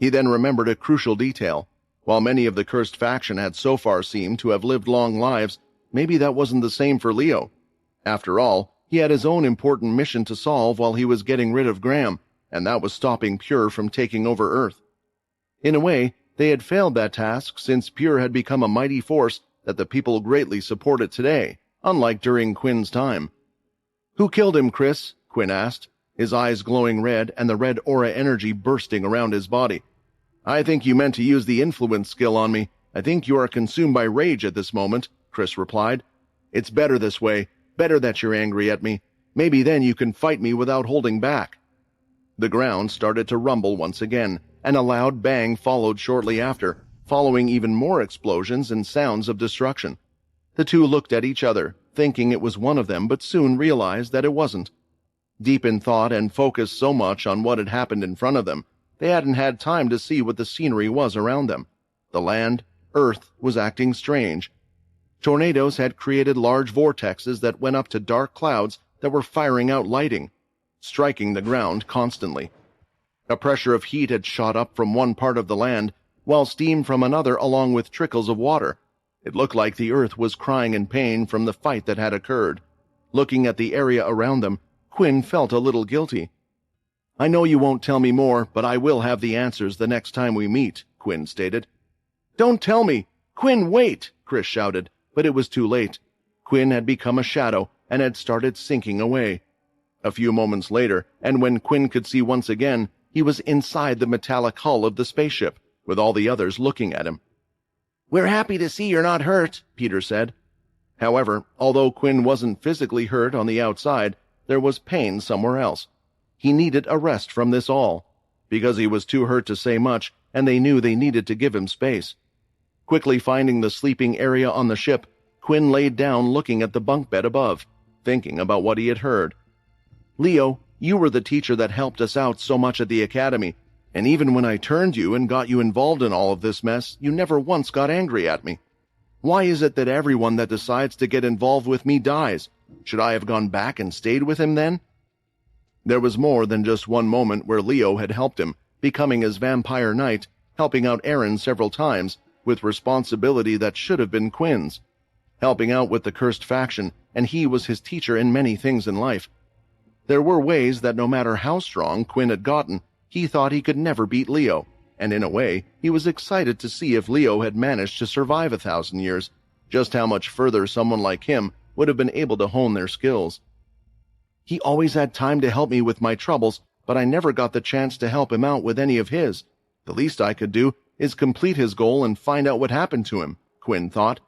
He then remembered a crucial detail. While many of the cursed faction had so far seemed to have lived long lives, maybe that wasn't the same for Leo. After all, he had his own important mission to solve while he was getting rid of Graham, and that was stopping Pure from taking over Earth. In a way, they had failed that task since Pure had become a mighty force that the people greatly supported today, unlike during Quinn's time. "Who killed him, Chris?" Quinn asked, his eyes glowing red and the red aura energy bursting around his body. "I think you meant to use the influence skill on me. I think you are consumed by rage at this moment," Chris replied. "It's better this way. Better that you're angry at me. Maybe then you can fight me without holding back." The ground started to rumble once again, and a loud bang followed shortly after, following even more explosions and sounds of destruction. The two looked at each other, thinking it was one of them, but soon realized that it wasn't. Deep in thought and focused so much on what had happened in front of them, they hadn't had time to see what the scenery was around them. The land, Earth, was acting strange. Tornadoes had created large vortexes that went up to dark clouds that were firing out lightning, striking the ground constantly. A pressure of heat had shot up from one part of the land, while steam from another along with trickles of water. It looked like the Earth was crying in pain from the fight that had occurred. Looking at the area around them, Quinn felt a little guilty. "I know you won't tell me more, but I will have the answers the next time we meet," Quinn stated. "Don't tell me! Quinn, wait!" Chris shouted, but it was too late. Quinn had become a shadow and had started sinking away. A few moments later, and when Quinn could see once again, he was inside the metallic hull of the spaceship, with all the others looking at him. "We're happy to see you're not hurt," Peter said. However, although Quinn wasn't physically hurt on the outside, there was pain somewhere else. He needed a rest from this all, because he was too hurt to say much, and they knew they needed to give him space. Quickly finding the sleeping area on the ship, Quinn laid down looking at the bunk bed above, thinking about what he had heard. "Leo, you were the teacher that helped us out so much at the academy, and even when I turned you and got you involved in all of this mess, you never once got angry at me. Why is it that everyone that decides to get involved with me dies? Should I have gone back and stayed with him then?" There was more than just one moment where Leo had helped him, becoming his vampire knight, helping out Aaron several times, with responsibility that should have been Quinn's. Helping out with the cursed faction, and he was his teacher in many things in life. There were ways that no matter how strong Quinn had gotten, he thought he could never beat Leo, and in a way, he was excited to see if Leo had managed to survive 1,000 years, just how much further someone like him would have been able to hone their skills. "He always had time to help me with my troubles, but I never got the chance to help him out with any of his. The least I could do is complete his goal and find out what happened to him," Quinn thought.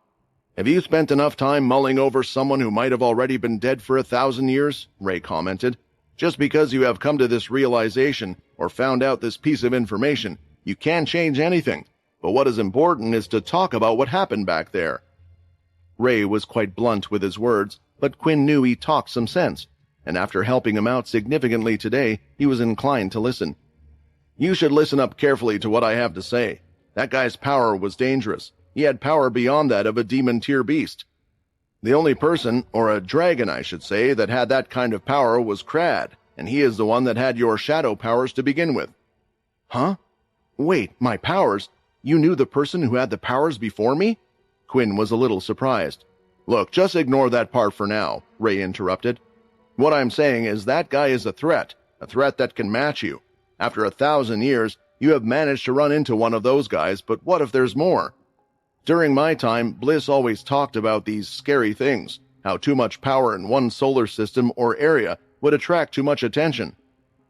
"Have you spent enough time mulling over someone who might have already been dead for 1,000 years? Ray commented. "Just because you have come to this realization or found out this piece of information, you can't change anything. But what is important is to talk about what happened back there." Ray was quite blunt with his words, but Quinn knew he talked some sense, and after helping him out significantly today, he was inclined to listen. "You should listen up carefully to what I have to say. That guy's power was dangerous. He had power beyond that of a demon-tier beast. The only person, or a dragon I should say, that had that kind of power was Crad, and he is the one that had your shadow powers to begin with." "Huh? Wait, my powers? You knew the person who had the powers before me?" Quinn was a little surprised. "Look, just ignore that part for now," Ray interrupted. "What I'm saying is that guy is a threat that can match you. After 1,000 years, you have managed to run into one of those guys, but what if there's more? During my time, Bliss always talked about these scary things, how too much power in one solar system or area would attract too much attention.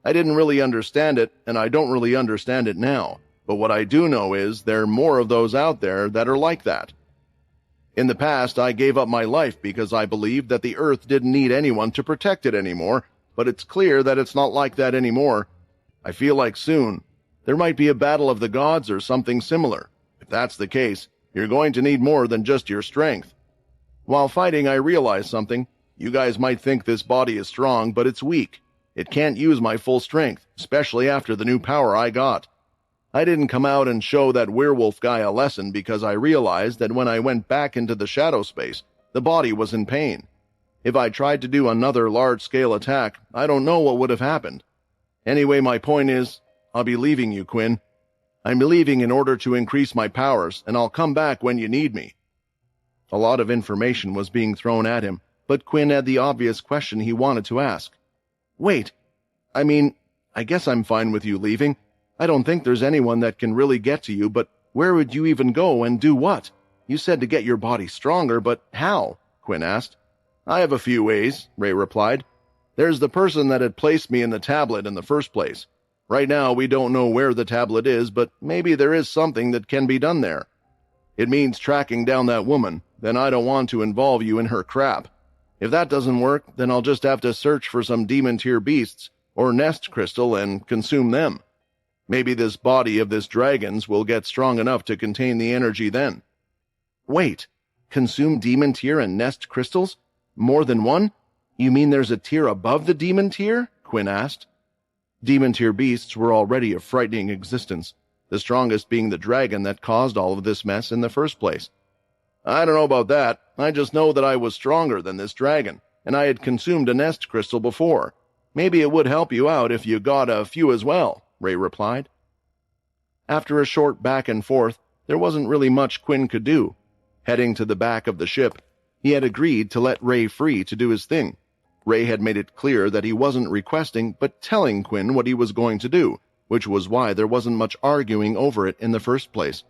I didn't really understand it, and I don't really understand it now, but what I do know is there are more of those out there that are like that. In the past, I gave up my life because I believed that the Earth didn't need anyone to protect it anymore, but it's clear that it's not like that anymore. I feel like soon, there might be a battle of the gods or something similar. If that's the case, you're going to need more than just your strength. While fighting, I realized something. You guys might think this body is strong, but it's weak. It can't use my full strength, especially after the new power I got. I didn't come out and show that werewolf guy a lesson because I realized that when I went back into the shadow space, the body was in pain. If I tried to do another large-scale attack, I don't know what would have happened. Anyway, my point is, I'll be leaving you, Quinn. I'm leaving in order to increase my powers, and I'll come back when you need me. A lot of information was being thrown at him, but Quinn had the obvious question he wanted to ask. Wait, I guess I'm fine with you leaving. I don't think there's anyone that can really get to you, but where would you even go and do what? You said to get your body stronger, but how? Quinn asked. I have a few ways, Ray replied. There's the person that had placed me in the tablet in the first place. Right now, we don't know where the tablet is, but maybe there is something that can be done there. It means tracking down that woman, then I don't want to involve you in her crap. If that doesn't work, then I'll just have to search for some demon-tier beasts or nest crystal and consume them. Maybe this body of this dragon's will get strong enough to contain the energy then. Wait, consume demon tier and nest crystals? More than one? You mean there's a tier above the demon tier? Quinn asked. Demon tier beasts were already a frightening existence, the strongest being the dragon that caused all of this mess in the first place. I don't know about that. I just know that I was stronger than this dragon, and I had consumed a nest crystal before. Maybe it would help you out if you got a few as well, Ray replied. After a short back and forth, there wasn't really much Quinn could do. Heading to the back of the ship, he had agreed to let Ray free to do his thing. Ray had made it clear that he wasn't requesting but telling Quinn what he was going to do, which was why there wasn't much arguing over it in the first place.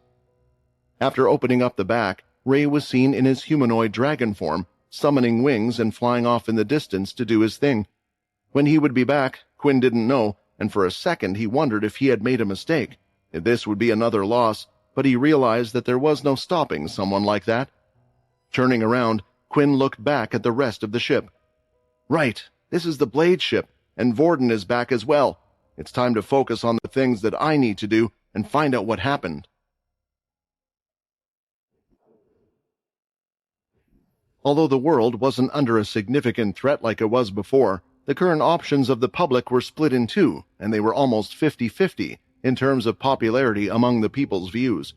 After opening up the back, Ray was seen in his humanoid dragon form, summoning wings and flying off in the distance to do his thing. When he would be back, Quinn didn't know, and for a second he wondered if he had made a mistake, if this would be another loss, but he realized that there was no stopping someone like that. Turning around, Quinn looked back at the rest of the ship. Right, this is the Blade ship, and Vorden is back as well. It's time to focus on the things that I need to do and find out what happened. Although the world wasn't under a significant threat like it was before, the current options of the public were split in two, and they were almost 50-50 in terms of popularity among the people's views.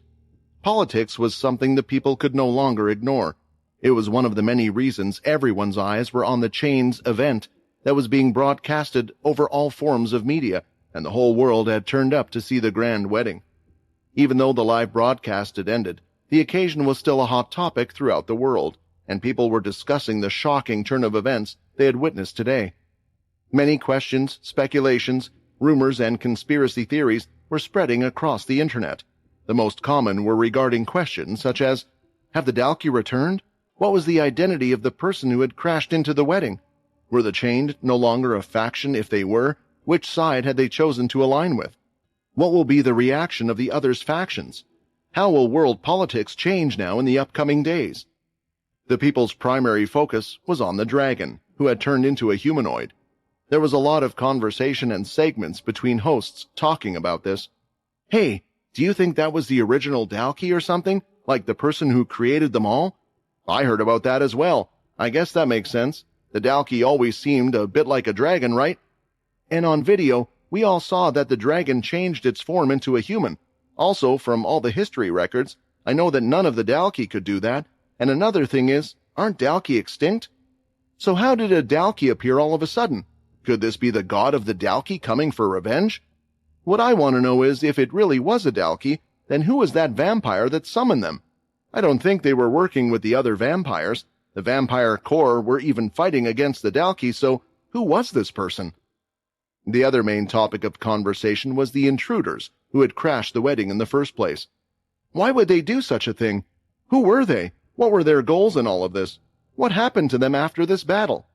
Politics was something the people could no longer ignore. It was one of the many reasons everyone's eyes were on the Chain's event that was being broadcasted over all forms of media, and the whole world had turned up to see the grand wedding. Even though the live broadcast had ended, the occasion was still a hot topic throughout the world, and people were discussing the shocking turn of events they had witnessed today. Many questions, speculations, rumors, and conspiracy theories were spreading across the internet. The most common were regarding questions such as, have the Dalki returned? What was the identity of the person who had crashed into the wedding? Were the Chained no longer a faction if they were? Which side had they chosen to align with? What will be the reaction of the other's factions? How will world politics change now in the upcoming days? The people's primary focus was on the dragon, who had turned into a humanoid. There was a lot of conversation and segments between hosts talking about this. Hey, do you think that was the original Dalki or something? Like the person who created them all? I heard about that as well. I guess that makes sense. The Dalki always seemed a bit like a dragon, right? And on video, we all saw that the dragon changed its form into a human. Also, from all the history records, I know that none of the Dalki could do that. And another thing is, aren't Dalki extinct? So how did a Dalki appear all of a sudden? Could this be the god of the Dalki coming for revenge? What I want to know is, if it really was a Dalki, then who was that vampire that summoned them? I don't think they were working with the other vampires. The vampire corps were even fighting against the Dalki, so who was this person? The other main topic of conversation was the intruders who had crashed the wedding in the first place. Why would they do such a thing? Who were they? What were their goals in all of this? What happened to them after this battle?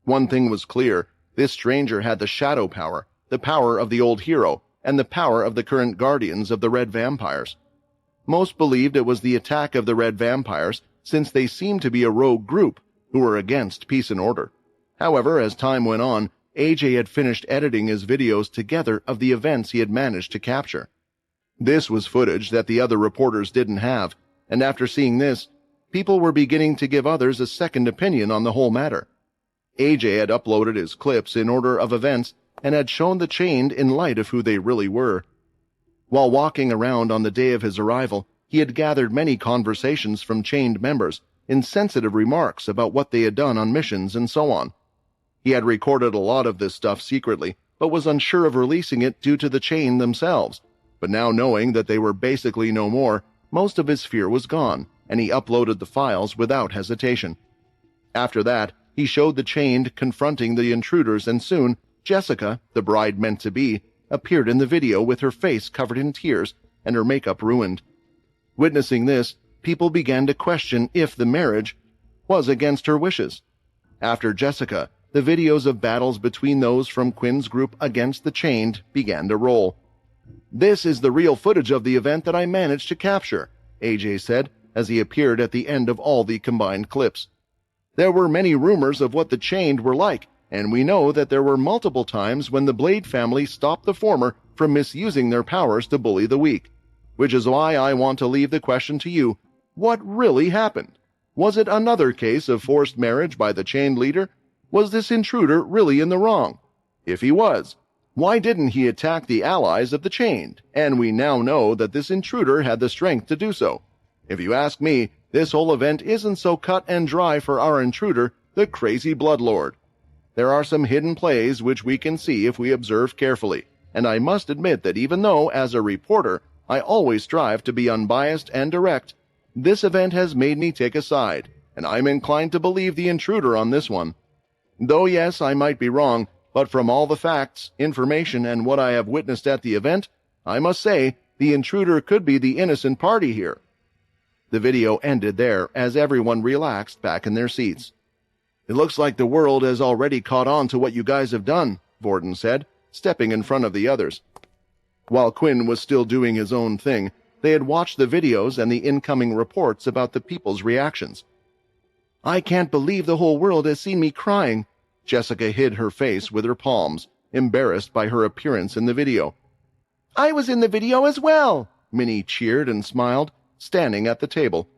One thing was clear. This stranger had the shadow power, the power of the old hero, and the power of the current guardians of the Red Vampires. Most believed it was the attack of the Red Vampires, since they seemed to be a rogue group who were against peace and order. However, as time went on, AJ had finished editing his videos together of the events he had managed to capture. This was footage that the other reporters didn't have, and after seeing this, people were beginning to give others a second opinion on the whole matter. AJ had uploaded his clips in order of events and had shown the Chained in light of who they really were. While walking around on the day of his arrival, he had gathered many conversations from Chained members, insensitive remarks about what they had done on missions and so on. He had recorded a lot of this stuff secretly, but was unsure of releasing it due to the Chained themselves. But now knowing that they were basically no more, most of his fear was gone, and he uploaded the files without hesitation. After that, he showed the chained confronting the intruders, and soon Jessica, the bride meant to be, appeared in the video with her face covered in tears and her makeup ruined. Witnessing this, people began to question if the marriage was against her wishes. After Jessica, the videos of battles between those from Quinn's group against the chained began to roll. "This is the real footage of the event that I managed to capture," AJ said as he appeared at the end of all the combined clips. "There were many rumors of what the chained were like, and we know that there were multiple times when the Blade family stopped the former from misusing their powers to bully the weak. Which is why I want to leave the question to you. What really happened? Was it another case of forced marriage by the chained leader? Was this intruder really in the wrong? If he was, why didn't he attack the allies of the chained? And we now know that this intruder had the strength to do so. If you ask me, this whole event isn't so cut and dry for our intruder, the crazy bloodlord. There are some hidden plays which we can see if we observe carefully, and I must admit that even though, as a reporter, I always strive to be unbiased and direct, this event has made me take a side, and I'm inclined to believe the intruder on this one. Though yes, I might be wrong, but from all the facts, information, and what I have witnessed at the event, I must say the intruder could be the innocent party here." The video ended there as everyone relaxed back in their seats. "It looks like the world has already caught on to what you guys have done," Vorden said, stepping in front of the others. While Quinn was still doing his own thing, they had watched the videos and the incoming reports about the people's reactions. "I can't believe the whole world has seen me crying." Jessica hid her face with her palms, embarrassed by her appearance in the video. "I was in the video as well," Minnie cheered and smiled, standing at the table.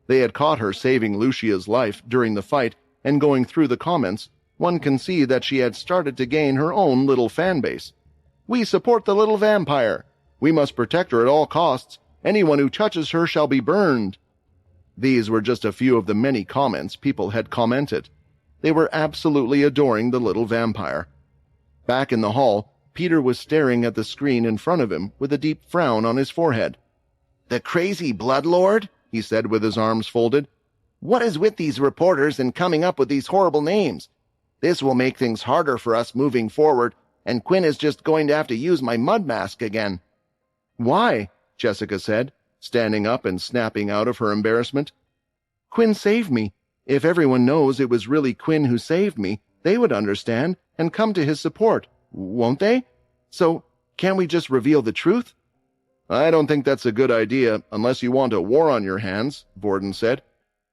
They had caught her saving Lucia's life during the fight, and going through the comments, one can see that she had started to gain her own little fan base. "We support the little vampire. We must protect her at all costs. Anyone who touches her shall be burned." These were just a few of the many comments people had commented. They were absolutely adoring the little vampire. Back in the hall, Peter was staring at the screen in front of him with a deep frown on his forehead. "The crazy bloodlord?" he said with his arms folded. "What is with these reporters and coming up with these horrible names? This will make things harder for us moving forward, and Quinn is just going to have to use my mud mask again." "Why?" Jessica said, standing up and snapping out of her embarrassment. "Quinn saved me. If everyone knows it was really Quinn who saved me, they would understand and come to his support, won't they? So, can't we just reveal the truth?" "I don't think that's a good idea unless you want a war on your hands," Vorden said.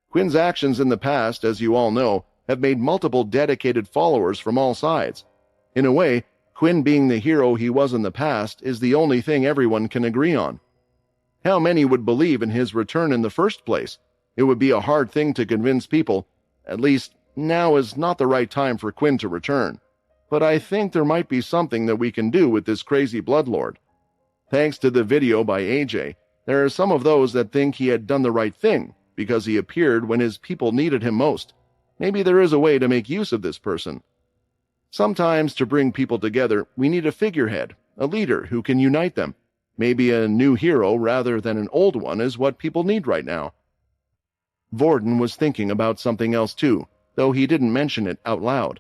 "Quinn's actions in the past, as you all know, have made multiple dedicated followers from all sides. In a way, Quinn being the hero he was in the past is the only thing everyone can agree on. How many would believe in his return in the first place? It would be a hard thing to convince people. At least, now is not the right time for Quinn to return. But I think there might be something that we can do with this crazy bloodlord. Thanks to the video by AJ, there are some of those that think he had done the right thing because he appeared when his people needed him most. Maybe there is a way to make use of this person. Sometimes to bring people together, we need a figurehead, a leader who can unite them. Maybe a new hero rather than an old one is what people need right now." Vorden was thinking about something else too, though he didn't mention it out loud.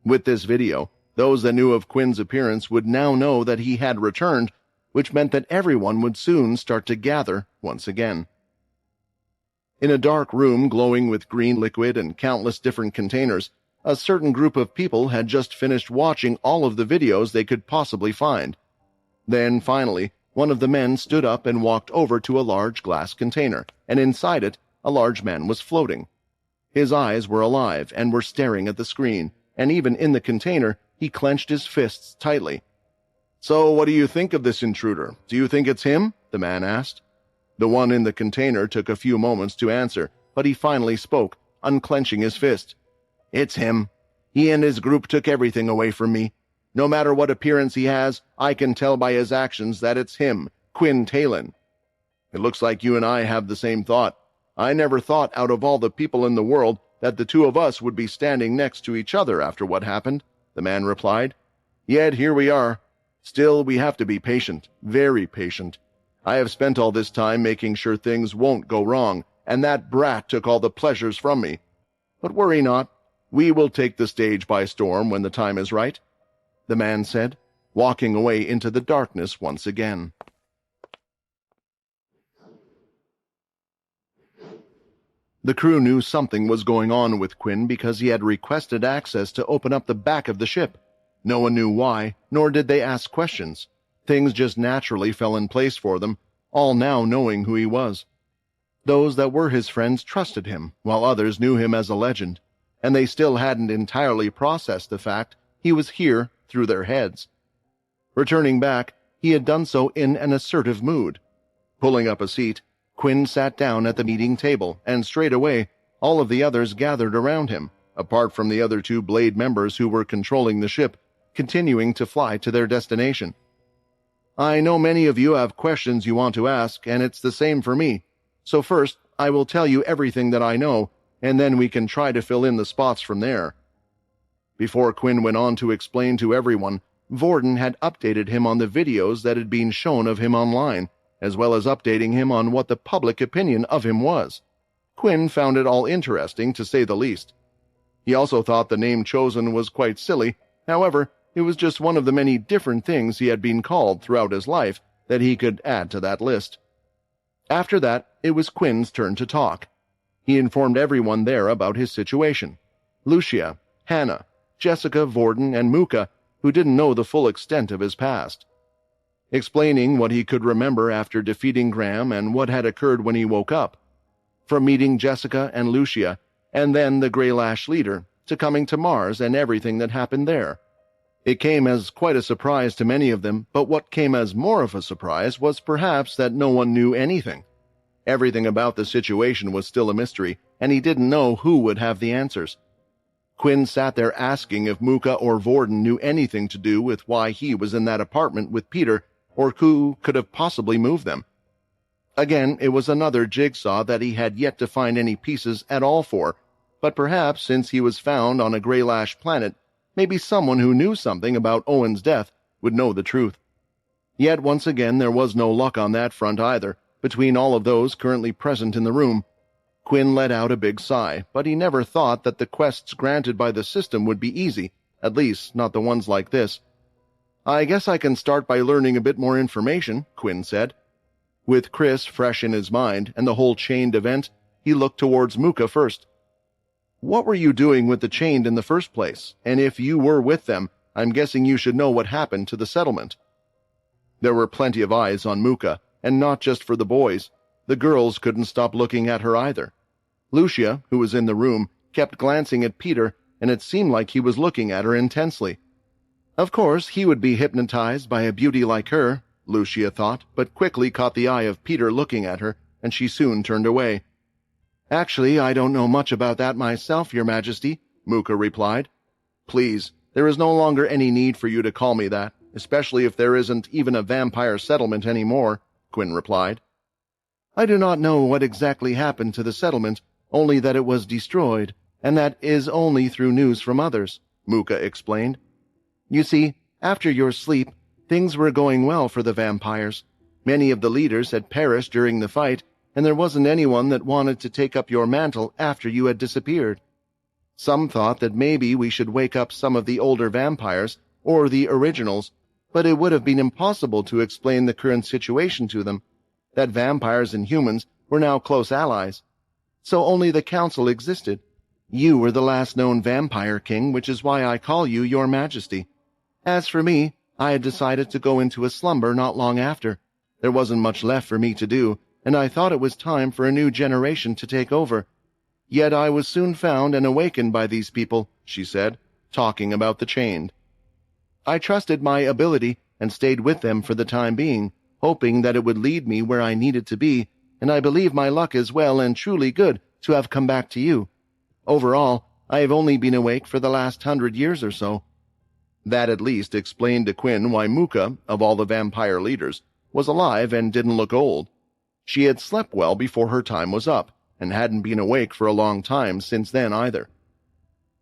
With this video, those that knew of Quinn's appearance would now know that he had returned, which meant that everyone would soon start to gather once again. In a dark room glowing with green liquid and countless different containers, a certain group of people had just finished watching all of the videos they could possibly find. Then, finally, one of the men stood up and walked over to a large glass container, and inside it, a large man was floating. His eyes were alive and were staring at the screen, and even in the container, he clenched his fists tightly. "So what do you think of this intruder? Do you think it's him?" the man asked. The one in the container took a few moments to answer, but he finally spoke, unclenching his fist. "It's him. He and his group took everything away from me. No matter what appearance he has, I can tell by his actions that it's him, Quinn Talon." "It looks like you and I have the same thought. I never thought out of all the people in the world that the two of us would be standing next to each other after what happened," the man replied. "Yet here we are. Still, we have to be patient, very patient. I have spent all this time making sure things won't go wrong, and that brat took all the pleasures from me. But worry not. We will take the stage by storm when the time is right," the man said, walking away into the darkness once again. The crew knew something was going on with Quinn because he had requested access to open up the back of the ship. No one knew why, nor did they ask questions. Things just naturally fell in place for them, all now knowing who he was. Those that were his friends trusted him, while others knew him as a legend, and they still hadn't entirely processed the fact he was here through their heads. Returning back, he had done so in an assertive mood. Pulling up a seat, Quinn sat down at the meeting table, and straight away, all of the others gathered around him, apart from the other two Blade members who were controlling the ship, continuing to fly to their destination. "I know many of you have questions you want to ask, and it's the same for me. So first, I will tell you everything that I know, and then we can try to fill in the spots from there." Before Quinn went on to explain to everyone, Vorden had updated him on the videos that had been shown of him online, as well as updating him on what the public opinion of him was. Quinn found it all interesting, to say the least. He also thought the name chosen was quite silly. However, it was just one of the many different things he had been called throughout his life that he could add to that list. After that, it was Quinn's turn to talk. He informed everyone there about his situation. Lucia, Hannah, Jessica, Vorden, and Muka, who didn't know the full extent of his past. Explaining what he could remember after defeating Graham and what had occurred when he woke up. From meeting Jessica and Lucia, and then the Greylash leader, to coming to Mars and everything that happened there. It came as quite a surprise to many of them, but what came as more of a surprise was perhaps that no one knew anything. Everything about the situation was still a mystery, and he didn't know who would have the answers. Quinn sat there asking if Muka or Vorden knew anything to do with why he was in that apartment with Peter, or who could have possibly moved them. Again, it was another jigsaw that he had yet to find any pieces at all for, but perhaps since he was found on a Greylash planet, maybe someone who knew something about Owen's death would know the truth. Yet once again there was no luck on that front either, between all of those currently present in the room. Quinn let out a big sigh, but he never thought that the quests granted by the system would be easy, at least not the ones like this. "I guess I can start by learning a bit more information," Quinn said. With Chris fresh in his mind and the whole chained event, he looked towards Muka first. "What were you doing with the chained in the first place? And if you were with them, I'm guessing you should know what happened to the settlement." There were plenty of eyes on Muka, and not just for the boys. The girls couldn't stop looking at her either. Lucia, who was in the room, kept glancing at Peter, and it seemed like he was looking at her intensely. Of course, he would be hypnotized by a beauty like her, Lucia thought, but quickly caught the eye of Peter looking at her, and she soon turned away. "Actually, I don't know much about that myself, Your Majesty," Muka replied. "Please, there is no longer any need for you to call me that, especially if there isn't even a vampire settlement anymore," Quinn replied. "I do not know what exactly happened to the settlement, only that it was destroyed, and that is only through news from others," Muka explained. "You see, after your sleep, things were going well for the vampires. Many of the leaders had perished during the fight, and there wasn't anyone that wanted to take up your mantle after you had disappeared. Some thought that maybe we should wake up some of the older vampires, or the originals, but it would have been impossible to explain the current situation to them, that vampires and humans were now close allies. So only the council existed. You were the last known vampire king, which is why I call you Your Majesty. As for me, I had decided to go into a slumber not long after. There wasn't much left for me to do, and I thought it was time for a new generation to take over. Yet I was soon found and awakened by these people," she said, talking about the chained. "I trusted my ability and stayed with them for the time being, hoping that it would lead me where I needed to be, and I believe my luck is well and truly good to have come back to you. Overall, I have only been awake for the last 100 years or so." That at least explained to Quinn why Muka, of all the vampire leaders, was alive and didn't look old. She had slept well before her time was up, and hadn't been awake for a long time since then either.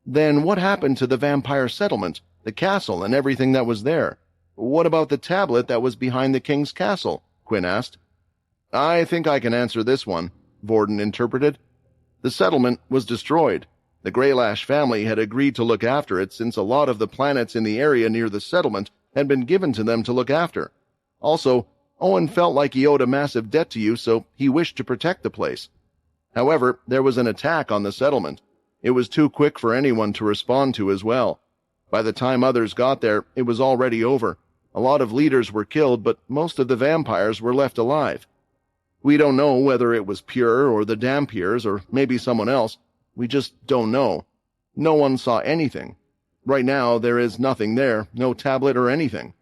"Then what happened to the vampire settlement, the castle, and everything that was there?" What about the tablet that was behind the king's castle? Quinn asked. I think I can answer this one, Vorden interpreted. The settlement was destroyed. The Greylash family had agreed to look after it since a lot of the planets in the area near the settlement had been given to them to look after. Also, Owen felt like he owed a massive debt to you, so he wished to protect the place. However, there was an attack on the settlement. It was too quick for anyone to respond to as well. By the time others got there, it was already over. A lot of leaders were killed, but most of the vampires were left alive. We don't know whether it was Pure or the Dampiers or maybe someone else. We just don't know. No one saw anything. Right now, there is nothing there, no tablet or anything.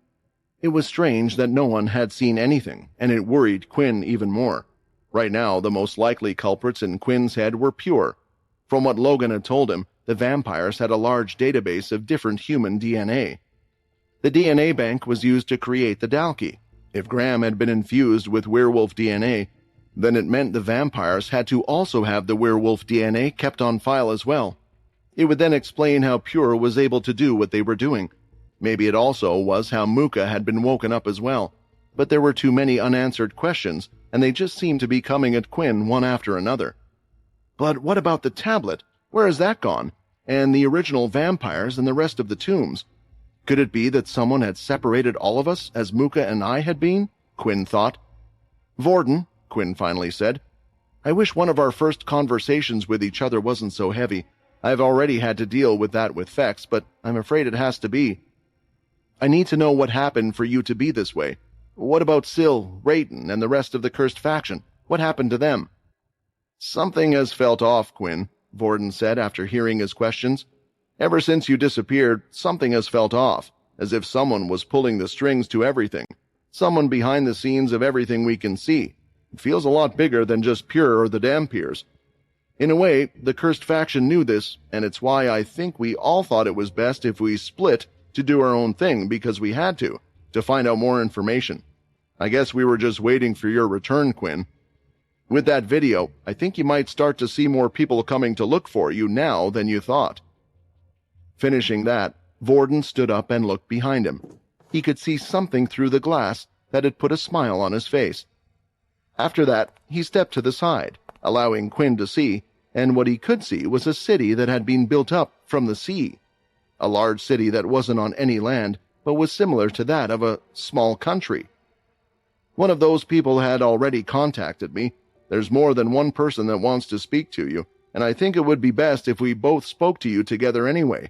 It was strange that no one had seen anything, and it worried Quinn even more. Right now, the most likely culprits in Quinn's head were Pure. From what Logan had told him, the vampires had a large database of different human DNA. The DNA bank was used to create the Dalki. If Graham had been infused with werewolf DNA, then it meant the vampires had to also have the werewolf DNA kept on file as well. It would then explain how Pure was able to do what they were doing. Maybe it also was how Muka had been woken up as well. But there were too many unanswered questions, and they just seemed to be coming at Quinn one after another. But what about the tablet? Where has that gone? And the original vampires and the rest of the tombs? Could it be that someone had separated all of us, as Muka and I had been? Quinn thought. Vorden, Quinn finally said, I wish one of our first conversations with each other wasn't so heavy. I've already had to deal with that with Fex, but I'm afraid it has to be. I need to know what happened for you to be this way. What about Syl, Rayton, and the rest of the cursed faction? What happened to them? Something has felt off, Quinn, Vorden said after hearing his questions. Ever since you disappeared, something has felt off, as if someone was pulling the strings to everything. Someone behind the scenes of everything we can see. It feels a lot bigger than just Pure or the Dampiers. In a way, the cursed faction knew this, and it's why I think we all thought it was best if we split to do our own thing because we had to find out more information. I guess we were just waiting for your return, Quinn. With that video, I think you might start to see more people coming to look for you now than you thought. Finishing that, Vorden stood up and looked behind him. He could see something through the glass that had put a smile on his face. After that, he stepped to the side, allowing Quinn to see, and what he could see was a city that had been built up from the sea. A large city that wasn't on any land, but was similar to that of a small country. One of those people had already contacted me. There's more than one person that wants to speak to you, and I think it would be best if we both spoke to you together anyway.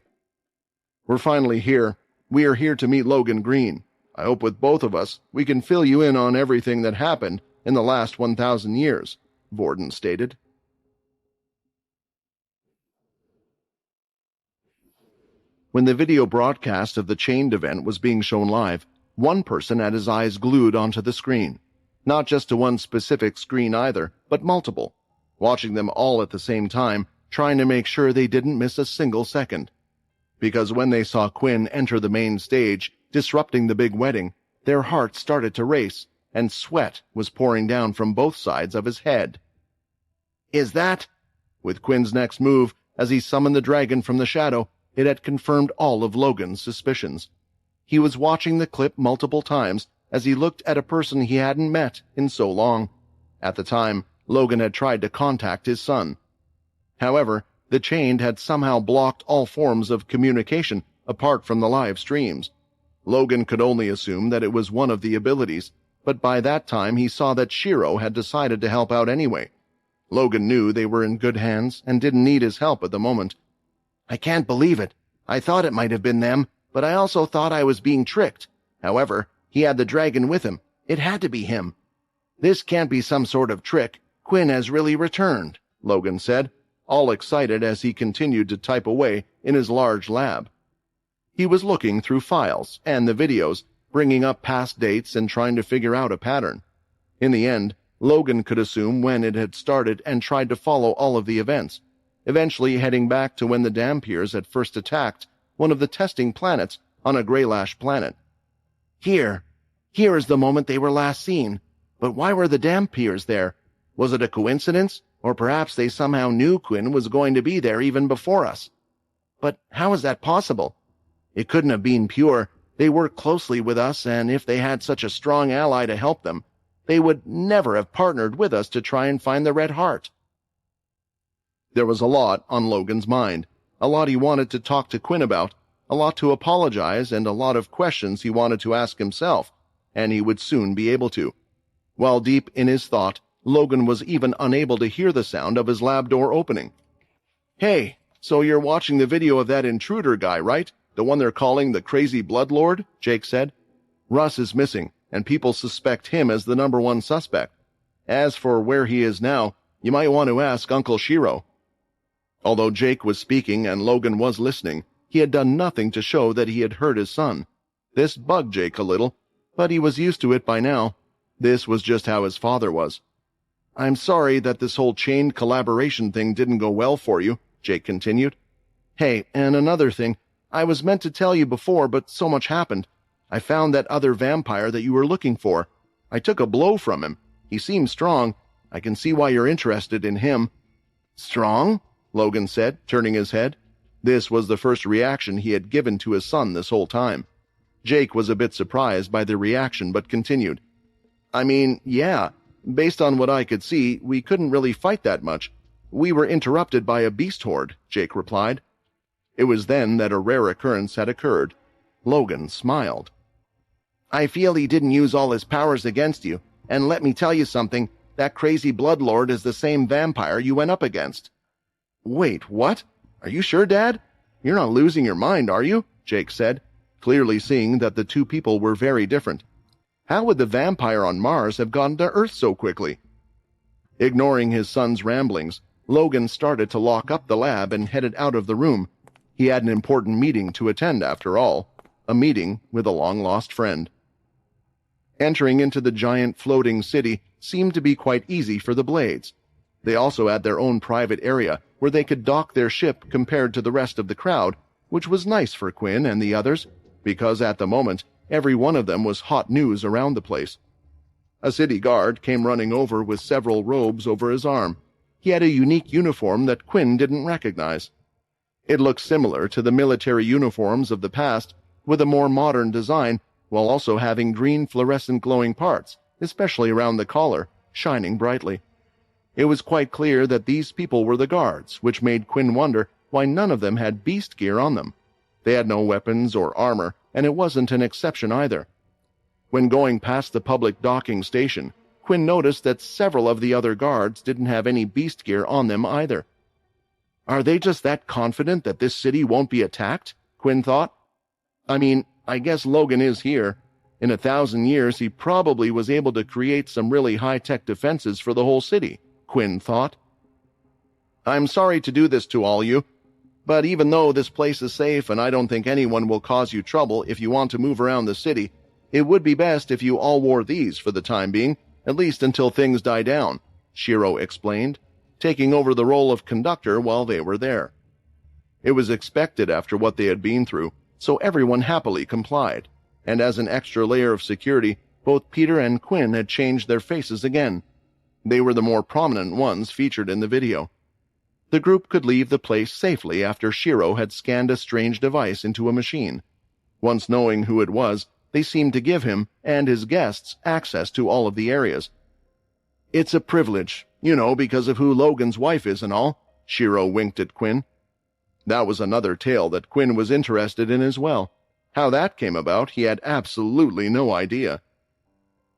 We're finally here. We are here to meet Logan Green. I hope with both of us, we can fill you in on everything that happened in the last 1,000 years, Vorden stated. When the video broadcast of the chained event was being shown live, one person had his eyes glued onto the screen. Not just to one specific screen either, but multiple, watching them all at the same time, trying to make sure they didn't miss a single second. Because when they saw Quinn enter the main stage, disrupting the big wedding, their hearts started to race, and sweat was pouring down from both sides of his head. Is that? With Quinn's next move, as he summoned the dragon from the shadow, it had confirmed all of Logan's suspicions. He was watching the clip multiple times as he looked at a person he hadn't met in so long. At the time, Logan had tried to contact his son. However, the chained had somehow blocked all forms of communication apart from the live streams. Logan could only assume that it was one of the abilities, but by that time he saw that Shiro had decided to help out anyway. Logan knew they were in good hands and didn't need his help at the moment. I can't believe it. I thought it might have been them, but I also thought I was being tricked. However, he had the dragon with him. It had to be him. This can't be some sort of trick. Quinn has really returned, Logan said, all excited as he continued to type away in his large lab. He was looking through files and the videos, bringing up past dates and trying to figure out a pattern. In the end, Logan could assume when it had started and tried to follow all of the events, eventually heading back to when the Dampiers had first attacked one of the testing planets on a Greylash planet. Here is the moment they were last seen. But why were the Dampiers there? Was it a coincidence? Or perhaps they somehow knew Quinn was going to be there even before us. But how is that possible? It couldn't have been Pure. They work closely with us, and if they had such a strong ally to help them, they would never have partnered with us to try and find the Red Heart." There was a lot on Logan's mind, a lot he wanted to talk to Quinn about, a lot to apologize, and a lot of questions he wanted to ask himself, and he would soon be able to. While deep in his thought, Logan was even unable to hear the sound of his lab door opening. "Hey, so you're watching the video of that intruder guy, right? The one they're calling the crazy bloodlord?" Jake said. "Russ is missing, and people suspect him as the #1 suspect. As for where he is now, you might want to ask Uncle Shiro." Although Jake was speaking and Logan was listening, he had done nothing to show that he had heard his son. This bugged Jake a little, but he was used to it by now. This was just how his father was. "I'm sorry that this whole chained collaboration thing didn't go well for you," Jake continued. "Hey, and another thing, I was meant to tell you before, but so much happened. I found that other vampire that you were looking for. I took a blow from him. He seems strong. I can see why you're interested in him." "Strong?" Logan said, turning his head. This was the first reaction he had given to his son this whole time. Jake was a bit surprised by the reaction, but continued. "I mean, yeah. Based on what I could see, we couldn't really fight that much. We were interrupted by a beast horde," Jake replied. It was then that a rare occurrence had occurred. Logan smiled. "I feel he didn't use all his powers against you, and let me tell you something, that crazy bloodlord is the same vampire you went up against." "Wait, what? Are you sure, Dad? You're not losing your mind, are you?" Jake said, clearly seeing that the two people were very different. How would the vampire on Mars have gotten to Earth so quickly? Ignoring his son's ramblings, Logan started to lock up the lab and headed out of the room. He had an important meeting to attend after all, a meeting with a long-lost friend. Entering into the giant floating city seemed to be quite easy for the Blades. They also had their own private area where they could dock their ship compared to the rest of the crowd, which was nice for Quinn and the others, because at the moment, every one of them was hot news around the place. A city guard came running over with several robes over his arm. He had a unique uniform that Quinn didn't recognize. It looked similar to the military uniforms of the past, with a more modern design, while also having green fluorescent glowing parts, especially around the collar, shining brightly. It was quite clear that these people were the guards, which made Quinn wonder why none of them had beast gear on them. They had no weapons or armor, and it wasn't an exception either. When going past the public docking station, Quinn noticed that several of the other guards didn't have any beast gear on them either. Are they just that confident that this city won't be attacked? Quinn thought. I mean, I guess Logan is here. In 1,000 years, he probably was able to create some really high-tech defenses for the whole city, Quinn thought. I'm sorry to do this to all you, but even though this place is safe and I don't think anyone will cause you trouble if you want to move around the city, it would be best if you all wore these for the time being, at least until things die down, Shiro explained, taking over the role of conductor while they were there. It was expected after what they had been through, so everyone happily complied, and as an extra layer of security, both Peter and Quinn had changed their faces again. They were the more prominent ones featured in the video. The group could leave the place safely after Shiro had scanned a strange device into a machine. Once knowing who it was, they seemed to give him and his guests access to all of the areas. It's a privilege, because of who Logan's wife is and all, Shiro winked at Quinn. That was another tale that Quinn was interested in as well. How that came about, he had absolutely no idea.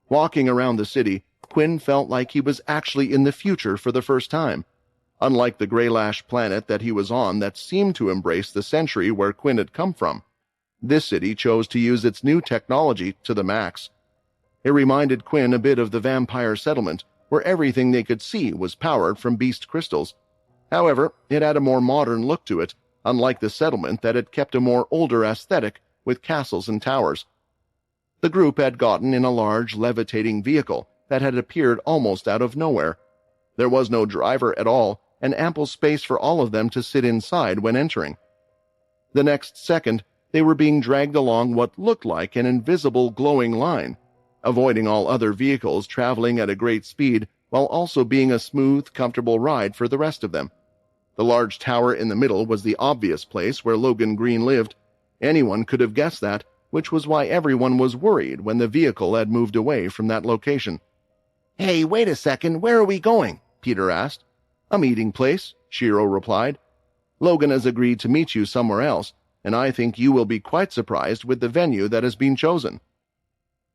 Walking around the city, Quinn felt like he was actually in the future for the first time. Unlike the Greylash planet that he was on that seemed to embrace the century where Quinn had come from, this city chose to use its new technology to the max. It reminded Quinn a bit of the vampire settlement, where everything they could see was powered from beast crystals. However, it had a more modern look to it, unlike the settlement that had kept a more older aesthetic with castles and towers. The group had gotten in a large levitating vehicle that had appeared almost out of nowhere. There was no driver at all, and ample space for all of them to sit inside when entering. The next second, they were being dragged along what looked like an invisible glowing line, avoiding all other vehicles traveling at a great speed while also being a smooth, comfortable ride for the rest of them. The large tower in the middle was the obvious place where Logan Green lived. Anyone could have guessed that, which was why everyone was worried when the vehicle had moved away from that location. "Hey, wait a second, where are we going?" Peter asked. "A meeting place," Shiro replied. "Logan has agreed to meet you somewhere else, and I think you will be quite surprised with the venue that has been chosen."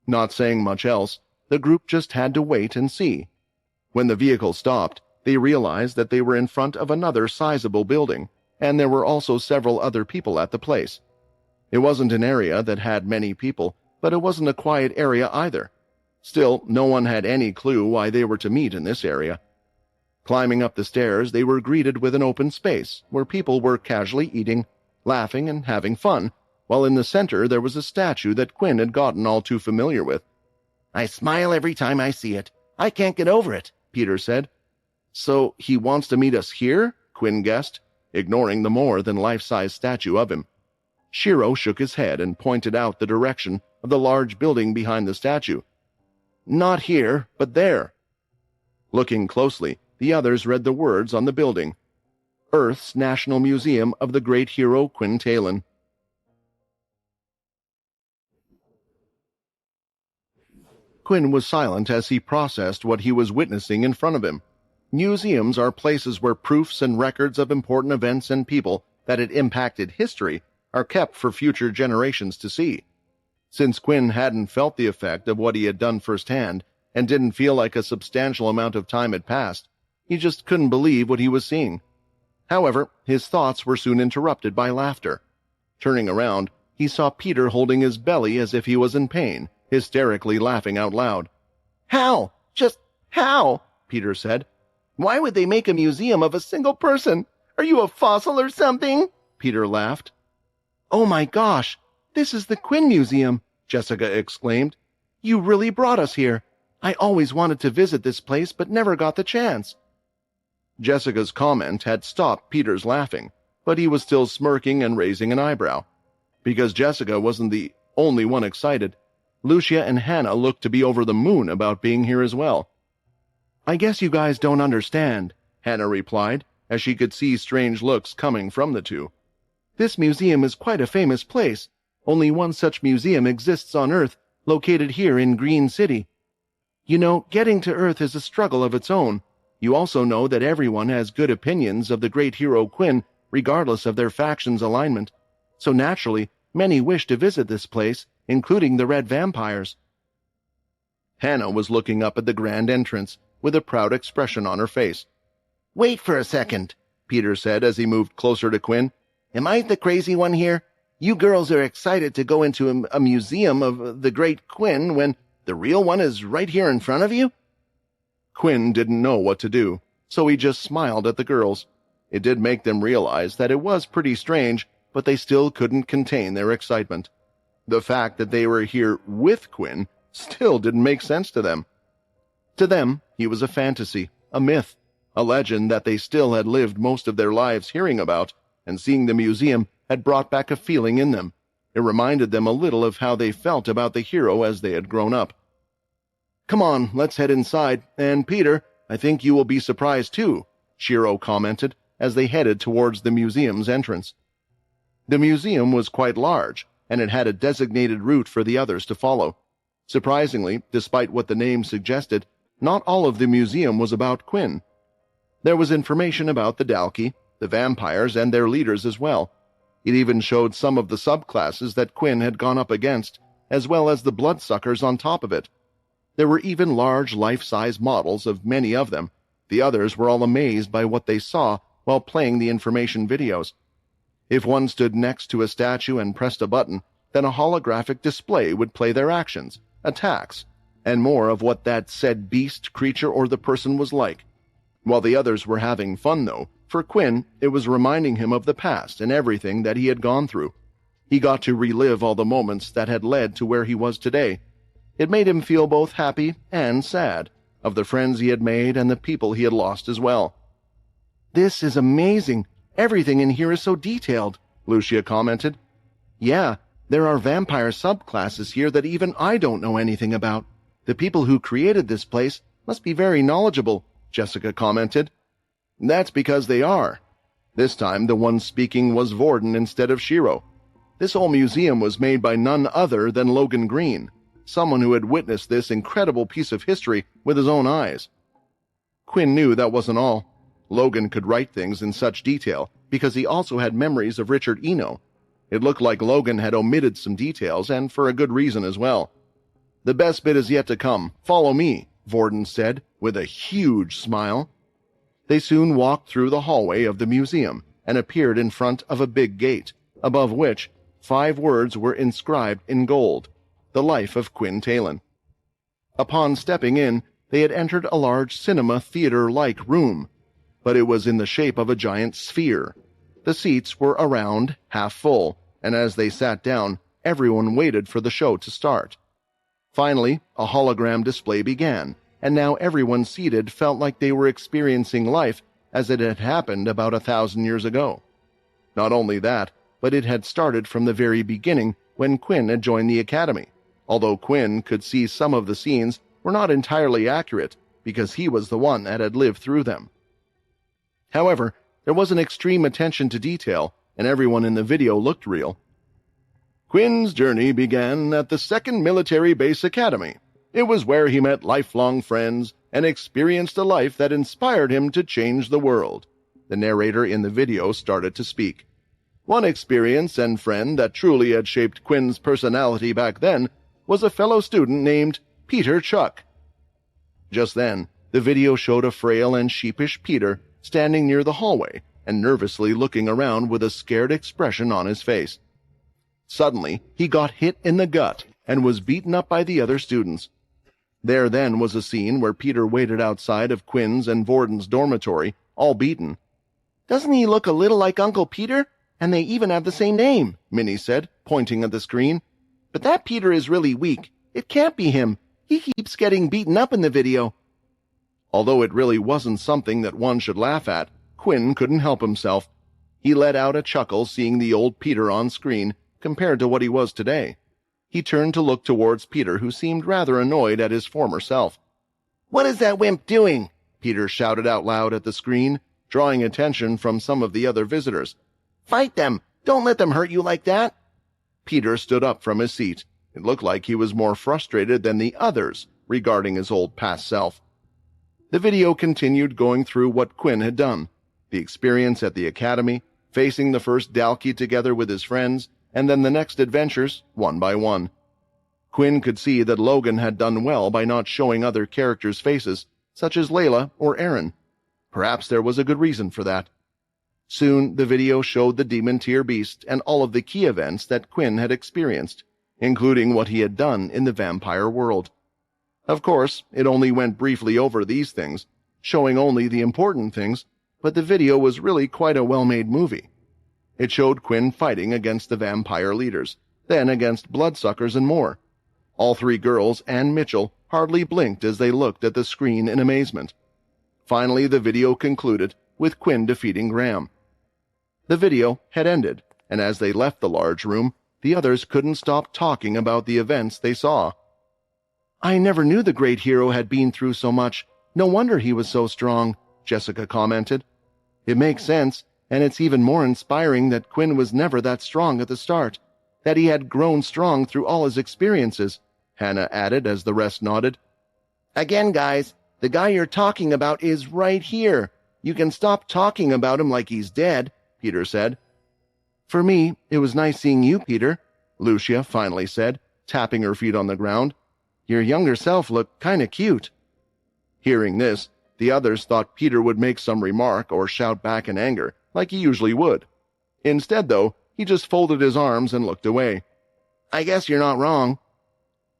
Not saying much else, the group just had to wait and see. When the vehicle stopped, they realized that they were in front of another sizable building, and there were also several other people at the place. It wasn't an area that had many people, but it wasn't a quiet area either. Still, no one had any clue why they were to meet in this area. Climbing up the stairs, they were greeted with an open space where people were casually eating, laughing, and having fun, while in the center there was a statue that Quinn had gotten all too familiar with. "I smile every time I see it. I can't get over it," Peter said. "So he wants to meet us here?" Quinn guessed, ignoring the more than life-size statue of him. Shiro shook his head and pointed out the direction of the large building behind the statue. "Not here, but there." Looking closely, the others read the words on the building. Earth's National Museum of the Great Hero Quinn Talon. Quinn was silent as he processed what he was witnessing in front of him. Museums are places where proofs and records of important events and people that had impacted history are kept for future generations to see. Since Quinn hadn't felt the effect of what he had done firsthand and didn't feel like a substantial amount of time had passed, he just couldn't believe what he was seeing. However, his thoughts were soon interrupted by laughter. Turning around, he saw Peter holding his belly as if he was in pain, hysterically laughing out loud. "How? Just how?" Peter said. "Why would they make a museum of a single person? Are you a fossil or something?" Peter laughed. "Oh my gosh, this is the Quinn Museum," Jessica exclaimed. "You really brought us here. I always wanted to visit this place but never got the chance." Jessica's comment had stopped Peter's laughing, but he was still smirking and raising an eyebrow. Because Jessica wasn't the only one excited, Lucia and Hannah looked to be over the moon about being here as well. "I guess you guys don't understand," Hannah replied, as she could see strange looks coming from the two. "This museum is quite a famous place. Only one such museum exists on Earth, located here in Green City. You know, getting to Earth is a struggle of its own. You also know that everyone has good opinions of the great hero Quinn, regardless of their faction's alignment. So naturally, many wish to visit this place, including the Red Vampires." Hannah was looking up at the grand entrance, with a proud expression on her face. "Wait for a second," Peter said as he moved closer to Quinn. "Am I the crazy one here? You girls are excited to go into a museum of the great Quinn when the real one is right here in front of you?" Quinn didn't know what to do, so he just smiled at the girls. It did make them realize that it was pretty strange, but they still couldn't contain their excitement. The fact that they were here with Quinn still didn't make sense to them. To them, he was a fantasy, a myth, a legend that they still had lived most of their lives hearing about, and seeing the museum had brought back a feeling in them. It reminded them a little of how they felt about the hero as they had grown up. "Come on, let's head inside, and Peter, I think you will be surprised too," Shiro commented as they headed towards the museum's entrance. The museum was quite large, and it had a designated route for the others to follow. Surprisingly, despite what the name suggested, not all of the museum was about Quinn. There was information about the Dalki, the vampires, and their leaders as well. It even showed some of the subclasses that Quinn had gone up against, as well as the bloodsuckers on top of it. There were even large life-size models of many of them. The others were all amazed by what they saw while playing the information videos. If one stood next to a statue and pressed a button, then a holographic display would play their actions, attacks, and more of what that said beast, creature, or the person was like. While the others were having fun, though, for Quinn, it was reminding him of the past and everything that he had gone through. He got to relive all the moments that had led to where he was today. It made him feel both happy and sad, of the friends he had made and the people he had lost as well. "This is amazing. Everything in here is so detailed," Lucia commented. "Yeah, there are vampire subclasses here that even I don't know anything about. The people who created this place must be very knowledgeable," Jessica commented. "That's because they are." This time the one speaking was Vorden instead of Shiro. This whole museum was made by none other than Logan Green, someone who had witnessed this incredible piece of history with his own eyes. Quinn knew that wasn't all. Logan could write things in such detail because he also had memories of Richard Eno. It looked like Logan had omitted some details, and for a good reason as well. "The best bit is yet to come. Follow me," Vorden said, with a huge smile. They soon walked through the hallway of the museum and appeared in front of a big gate, above which 5 words were inscribed in gold: "The Life of Quinn Talon." Upon stepping in, they had entered a large cinema theater-like room, but it was in the shape of a giant sphere. The seats were around, half full, and as they sat down, everyone waited for the show to start. Finally, a hologram display began, and now everyone seated felt like they were experiencing life as it had happened about 1,000 years ago. Not only that, but it had started from the very beginning when Quinn had joined the academy, although Quinn could see some of the scenes were not entirely accurate because he was the one that had lived through them. However, there was an extreme attention to detail, and everyone in the video looked real. Quinn's journey began at the 2nd Military Base Academy. It was where he met lifelong friends and experienced a life that inspired him to change the world. The narrator in the video started to speak. One experience and friend that truly had shaped Quinn's personality back then was a fellow student named Peter Chuck. Just then, the video showed a frail and sheepish Peter standing near the hallway and nervously looking around with a scared expression on his face. Suddenly, he got hit in the gut and was beaten up by the other students. There then was a scene where Peter waited outside of Quinn's and Vorden's dormitory, all beaten. "Doesn't he look a little like Uncle Peter? And they even have the same name," Minnie said, pointing at the screen. "But that Peter is really weak. It can't be him. He keeps getting beaten up in the video." Although it really wasn't something that one should laugh at, Quinn couldn't help himself. He let out a chuckle seeing the old Peter on screen compared to what he was today. He turned to look towards Peter, who seemed rather annoyed at his former self. "What is that wimp doing?" Peter shouted out loud at the screen, drawing attention from some of the other visitors. "Fight them! Don't let them hurt you like that!" Peter stood up from his seat. It looked like he was more frustrated than the others regarding his old past self. The video continued going through what Quinn had done, the experience at the academy, facing the first Dalkey together with his friends, and then the next adventures, one by one. Quinn could see that Logan had done well by not showing other characters' faces, such as Layla or Aaron. Perhaps there was a good reason for that. Soon, the video showed the Demon Tier Beast and all of the key events that Quinn had experienced, including what he had done in the vampire world. Of course, it only went briefly over these things, showing only the important things, but the video was really quite a well-made movie. It showed Quinn fighting against the vampire leaders, then against bloodsuckers and more. All 3 girls and Mitchell hardly blinked as they looked at the screen in amazement. Finally, the video concluded with Quinn defeating Graham. The video had ended, and as they left the large room, the others couldn't stop talking about the events they saw. "I never knew the great hero had been through so much. No wonder he was so strong," Jessica commented. "It makes sense, and it's even more inspiring that Quinn was never that strong at the start, that he had grown strong through all his experiences," Hannah added as the rest nodded. "Again, guys, the guy you're talking about is right here. You can stop talking about him like he's dead," Peter said. "For me, it was nice seeing you, Peter," Lucia finally said, tapping her feet on the ground. "Your younger self looked kinda cute." Hearing this, the others thought Peter would make some remark or shout back in anger, like he usually would. Instead, though, he just folded his arms and looked away. "I guess you're not wrong."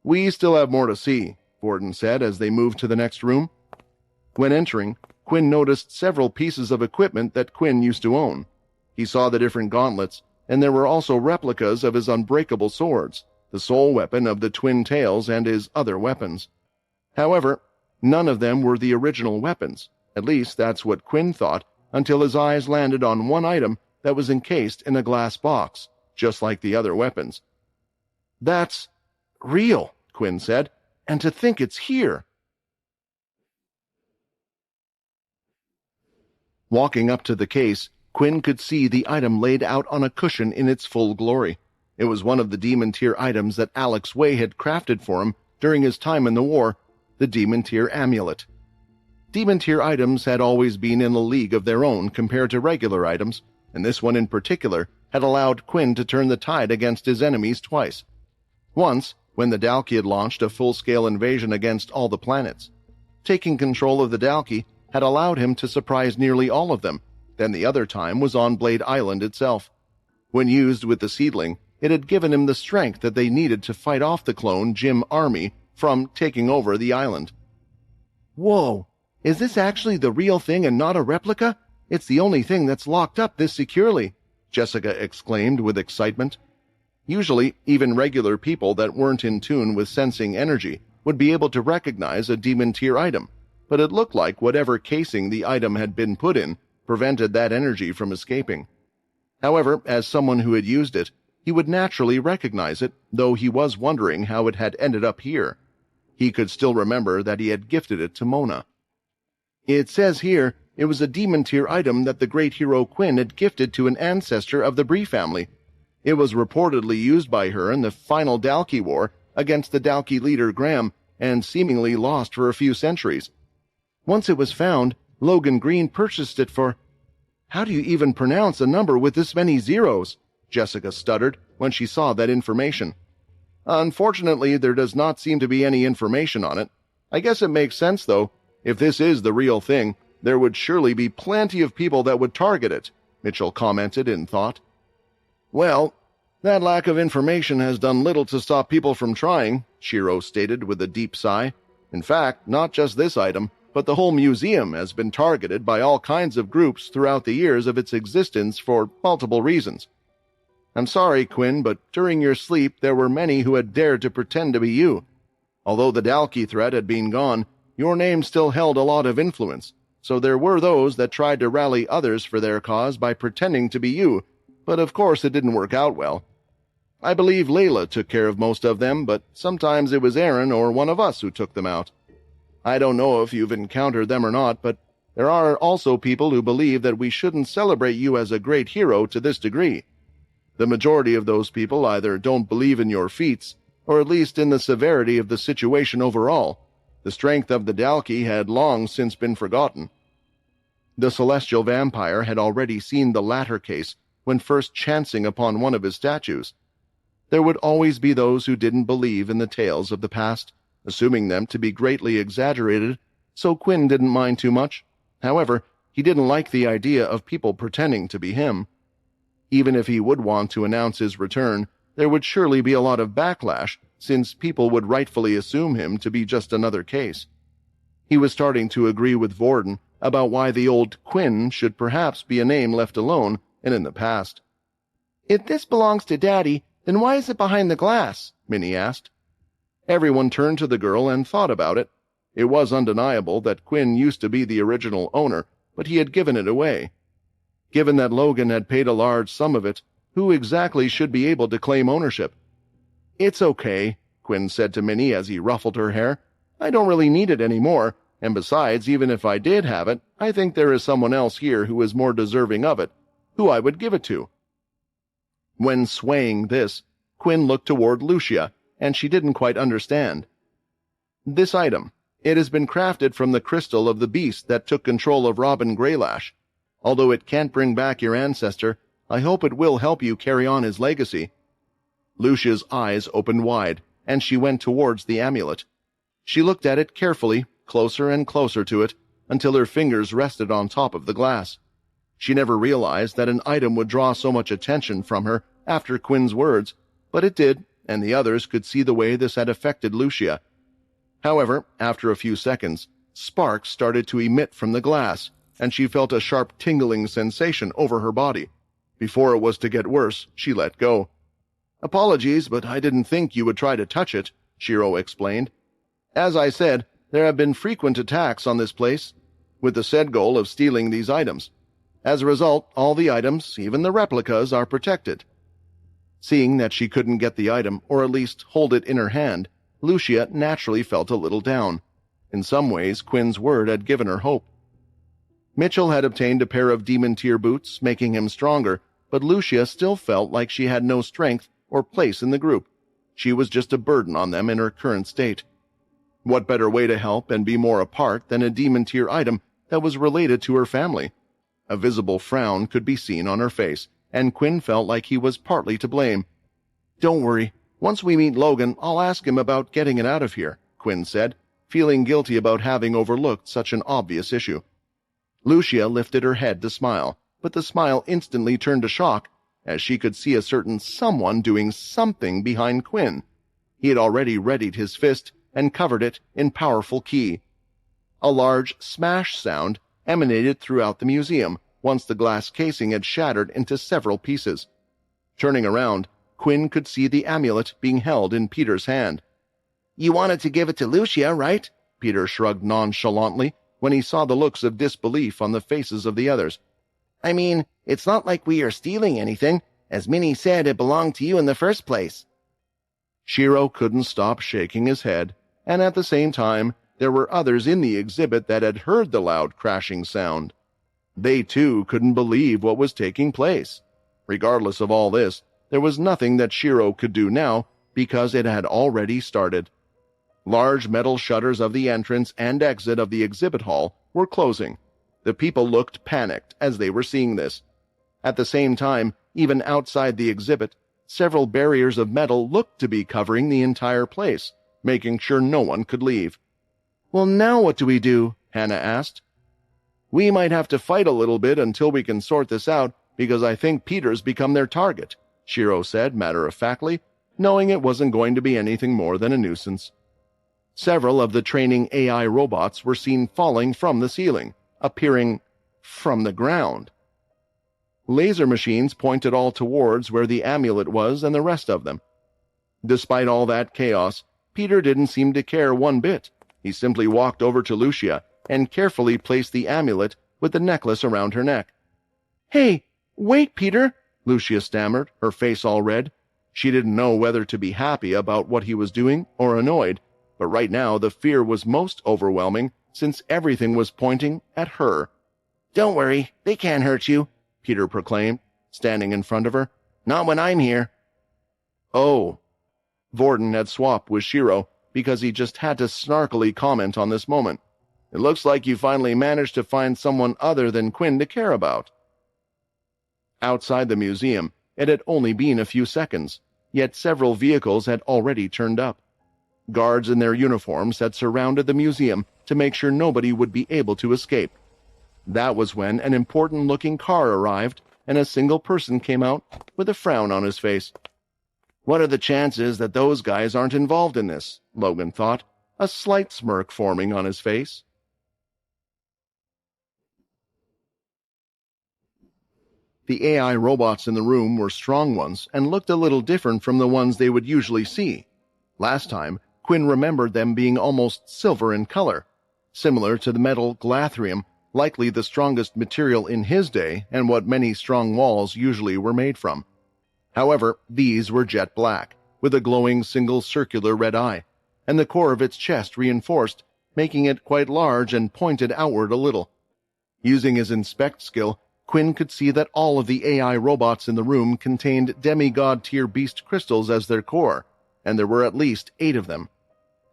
"We still have more to see," Vorden said as they moved to the next room. When entering, Quinn noticed several pieces of equipment that Quinn used to own. He saw the different gauntlets, and there were also replicas of his unbreakable swords, the sole weapon of the Twin Tails and his other weapons. However, none of them were the original weapons. At least that's what Quinn thought, until his eyes landed on one item that was encased in a glass box, just like the other weapons. "That's real," Quinn said, "and to think it's here." Walking up to the case, Quinn could see the item laid out on a cushion in its full glory. It was one of the demon tier items that Alex Way had crafted for him during his time in the war, the demon tier amulet. Demon tier items had always been in a league of their own compared to regular items, and this one in particular had allowed Quinn to turn the tide against his enemies twice. Once, when the Dalki had launched a full-scale invasion against all the planets. Taking control of the Dalki had allowed him to surprise nearly all of them, then the other time was on Blade Island itself. When used with the seedling, it had given him the strength that they needed to fight off the clone Jim army from taking over the island. Whoa! Is this actually the real thing and not a replica? It's the only thing that's locked up this securely, Jessica exclaimed with excitement. Usually, even regular people that weren't in tune with sensing energy would be able to recognize a demon tier item, but it looked like whatever casing the item had been put in prevented that energy from escaping. However, as someone who had used it, he would naturally recognize it, though he was wondering how it had ended up here. He could still remember that he had gifted it to Mona. It says here it was a demon tier item that the great hero Quinn had gifted to an ancestor of the Bree family. It was reportedly used by her in the final Dalki War against the Dalki leader Graham, and seemingly lost for a few centuries. Once it was found, Logan Green purchased it for— How do you even pronounce a number with this many zeros? Jessica stuttered when she saw that information. Unfortunately, there does not seem to be any information on it. I guess it makes sense, though. If this is the real thing, there would surely be plenty of people that would target it, Mitchell commented in thought. Well, that lack of information has done little to stop people from trying, Shiro stated with a deep sigh. In fact, not just this item, but the whole museum has been targeted by all kinds of groups throughout the years of its existence for multiple reasons. I'm sorry, Quinn, but during your sleep there were many who had dared to pretend to be you. Although the Dalki threat had been gone, your name still held a lot of influence, so there were those that tried to rally others for their cause by pretending to be you, but of course it didn't work out well. I believe Layla took care of most of them, but sometimes it was Aaron or one of us who took them out. I don't know if you've encountered them or not, but there are also people who believe that we shouldn't celebrate you as a great hero to this degree. The majority of those people either don't believe in your feats, or at least in the severity of the situation overall. The strength of the Dalki had long since been forgotten. The celestial vampire had already seen the latter case when first chancing upon one of his statues. There would always be those who didn't believe in the tales of the past, assuming them to be greatly exaggerated, so Quinn didn't mind too much. However, he didn't like the idea of people pretending to be him. Even if he would want to announce his return, there would surely be a lot of backlash, since people would rightfully assume him to be just another case. He was starting to agree with Vorden about why the old Quinn should perhaps be a name left alone and in the past. If this belongs to Daddy, then why is it behind the glass? Minnie asked. Everyone turned to the girl and thought about it. It was undeniable that Quinn used to be the original owner, but he had given it away. Given that Logan had paid a large sum of it, who exactly should be able to claim ownership? It's okay, Quinn said to Minnie as he ruffled her hair. I don't really need it anymore, and besides, even if I did have it, I think there is someone else here who is more deserving of it, who I would give it to. When swaying this, Quinn looked toward Lucia, and she didn't quite understand. This item, it has been crafted from the crystal of the beast that took control of Robin Greylash. Although it can't bring back your ancestor, I hope it will help you carry on his legacy. Lucia's eyes opened wide, and she went towards the amulet. She looked at it carefully, closer and closer to it, until her fingers rested on top of the glass. She never realized that an item would draw so much attention from her after Quinn's words, but it did, and the others could see the way this had affected Lucia. However, after a few seconds, sparks started to emit from the glass, and she felt a sharp tingling sensation over her body. Before it was to get worse, she let go. Apologies, but I didn't think you would try to touch it, Shiro explained. As I said, there have been frequent attacks on this place, with the said goal of stealing these items. As a result, all the items, even the replicas, are protected. Seeing that she couldn't get the item, or at least hold it in her hand, Lucia naturally felt a little down. In some ways, Quinn's word had given her hope. Mitchell had obtained a pair of demon-tier boots, making him stronger, but Lucia still felt like she had no strength or place in the group. She was just a burden on them in her current state. What better way to help and be more apart than a demon tier item that was related to her family? A visible frown could be seen on her face, and Quinn felt like he was partly to blame. "Don't worry. Once we meet Logan, I'll ask him about getting it out of here," Quinn said, feeling guilty about having overlooked such an obvious issue. Lucia lifted her head to smile, but the smile instantly turned to shock as she could see a certain someone doing something behind Quinn. He had already readied his fist and covered it in powerful ki. A large smash sound emanated throughout the museum once the glass casing had shattered into several pieces. Turning around, Quinn could see the amulet being held in Peter's hand. "You wanted to give it to Lucia, right?" Peter shrugged nonchalantly when he saw the looks of disbelief on the faces of the others. "I mean, it's not like we are stealing anything. As Minnie said, it belonged to you in the first place." Shiro couldn't stop shaking his head, and at the same time, there were others in the exhibit that had heard the loud crashing sound. They too couldn't believe what was taking place. Regardless of all this, there was nothing that Shiro could do now because it had already started. Large metal shutters of the entrance and exit of the exhibit hall were closing. The people looked panicked as they were seeing this. At the same time, even outside the exhibit, several barriers of metal looked to be covering the entire place, making sure no one could leave. "Well, now what do we do?" Hannah asked. "We might have to fight a little bit until we can sort this out, because I think Peter's become their target," Shiro said matter-of-factly, knowing it wasn't going to be anything more than a nuisance. Several of the training AI robots were seen falling from the ceiling, appearing from the ground. Laser machines pointed all towards where the amulet was and the rest of them. Despite all that chaos, Peter didn't seem to care one bit. He simply walked over to Lucia and carefully placed the amulet with the necklace around her neck. "Hey, wait, Peter," Lucia stammered, her face all red. She didn't know whether to be happy about what he was doing or annoyed, but right now the fear was most overwhelming since everything was pointing at her. "Don't worry, they can't hurt you," Peter proclaimed, standing in front of her. "Not when I'm here." "Oh." Vorden had swapped with Shiro because he just had to snarkily comment on this moment. "It looks like you finally managed to find someone other than Quinn to care about." Outside the museum, it had only been a few seconds, yet several vehicles had already turned up. Guards in their uniforms had surrounded the museum to make sure nobody would be able to escape. That was when an important-looking car arrived and a single person came out with a frown on his face. "What are the chances that those guys aren't involved in this?" Logan thought, a slight smirk forming on his face. The AI robots in the room were strong ones and looked a little different from the ones they would usually see. Last time, Quinn remembered them being almost silver in color, similar to the metal glathrium, likely the strongest material in his day and what many strong walls usually were made from. However, these were jet black, with a glowing single circular red eye, and the core of its chest reinforced, making it quite large and pointed outward a little. Using his inspect skill, Quinn could see that all of the AI robots in the room contained demigod-tier beast crystals as their core, and there were at least 8 of them.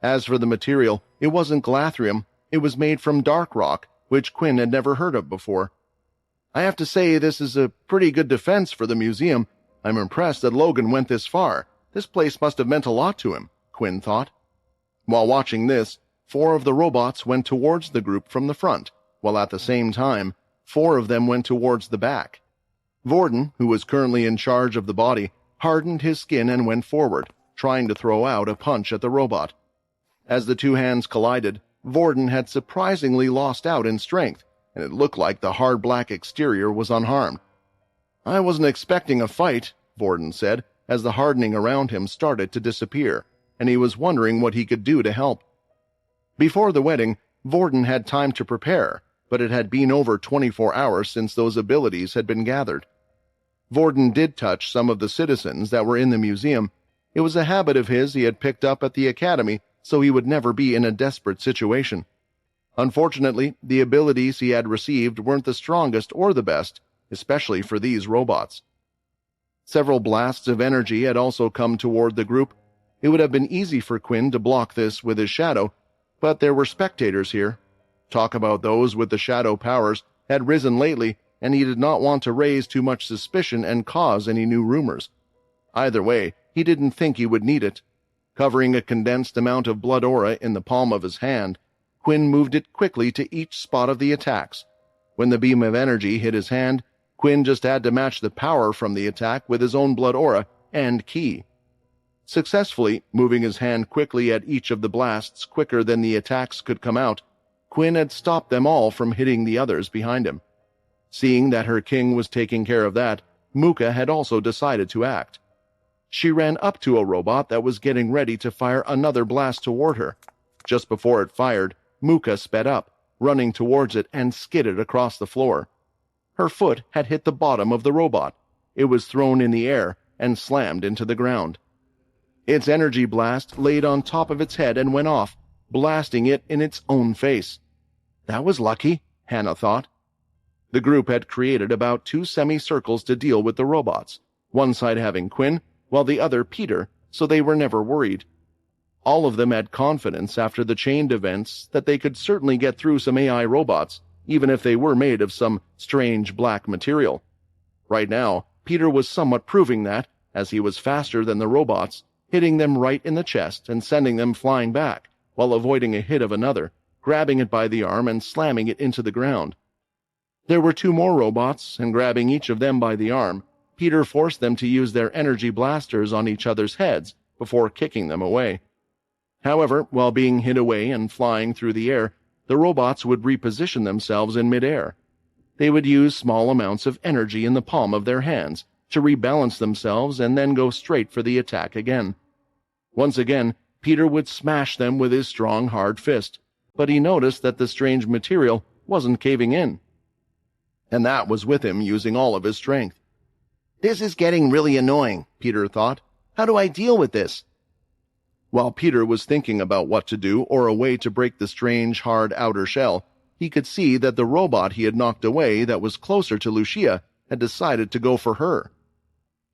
As for the material, it wasn't glathrium, it was made from dark rock, which Quinn had never heard of before. "I have to say this is a pretty good defense for the museum. I'm impressed that Logan went this far. This place must have meant a lot to him," Quinn thought. While watching this, 4 of the robots went towards the group from the front, while at the same time, 4 of them went towards the back. Vorden, who was currently in charge of the body, hardened his skin and went forward, trying to throw out a punch at the robot. As the 2 hands collided, Vorden had surprisingly lost out in strength, and it looked like the hard black exterior was unharmed. "I wasn't expecting a fight," Vorden said, as the hardening around him started to disappear, and he was wondering what he could do to help. Before the wedding, Vorden had time to prepare, but it had been over 24 hours since those abilities had been gathered. Vorden did touch some of the citizens that were in the museum. It was a habit of his he had picked up at the academy, so he would never be in a desperate situation. Unfortunately, the abilities he had received weren't the strongest or the best, especially for these robots. Several blasts of energy had also come toward the group. It would have been easy for Quinn to block this with his shadow, but there were spectators here. Talk about those with the shadow powers had risen lately, and he did not want to raise too much suspicion and cause any new rumors. Either way, he didn't think he would need it. Covering a condensed amount of blood aura in the palm of his hand, Quinn moved it quickly to each spot of the attacks. When the beam of energy hit his hand, Quinn just had to match the power from the attack with his own blood aura and ki. Successfully moving his hand quickly at each of the blasts quicker than the attacks could come out, Quinn had stopped them all from hitting the others behind him. Seeing that her king was taking care of that, Muka had also decided to act. She ran up to a robot that was getting ready to fire another blast toward her. Just before it fired, Muka sped up, running towards it and skidded across the floor. Her foot had hit the bottom of the robot. It was thrown in the air and slammed into the ground. Its energy blast laid on top of its head and went off, blasting it in its own face. That was lucky, Hannah thought. The group had created about 2 semicircles to deal with the robots, one side having Quinn, while the other Peter, so they were never worried. All of them had confidence after the chained events that they could certainly get through some AI robots, even if they were made of some strange black material. Right now, Peter was somewhat proving that, as he was faster than the robots, hitting them right in the chest and sending them flying back, while avoiding a hit of another, grabbing it by the arm and slamming it into the ground. There were 2 more robots, and grabbing each of them by the arm, Peter forced them to use their energy blasters on each other's heads before kicking them away. However, while being hit away and flying through the air, the robots would reposition themselves in midair. They would use small amounts of energy in the palm of their hands to rebalance themselves and then go straight for the attack again. Once again, Peter would smash them with his strong, hard fist, but he noticed that the strange material wasn't caving in. And that was with him using all of his strength. This is getting really annoying, Peter thought. How do I deal with this? While Peter was thinking about what to do or a way to break the strange, hard outer shell, he could see that the robot he had knocked away that was closer to Lucia had decided to go for her.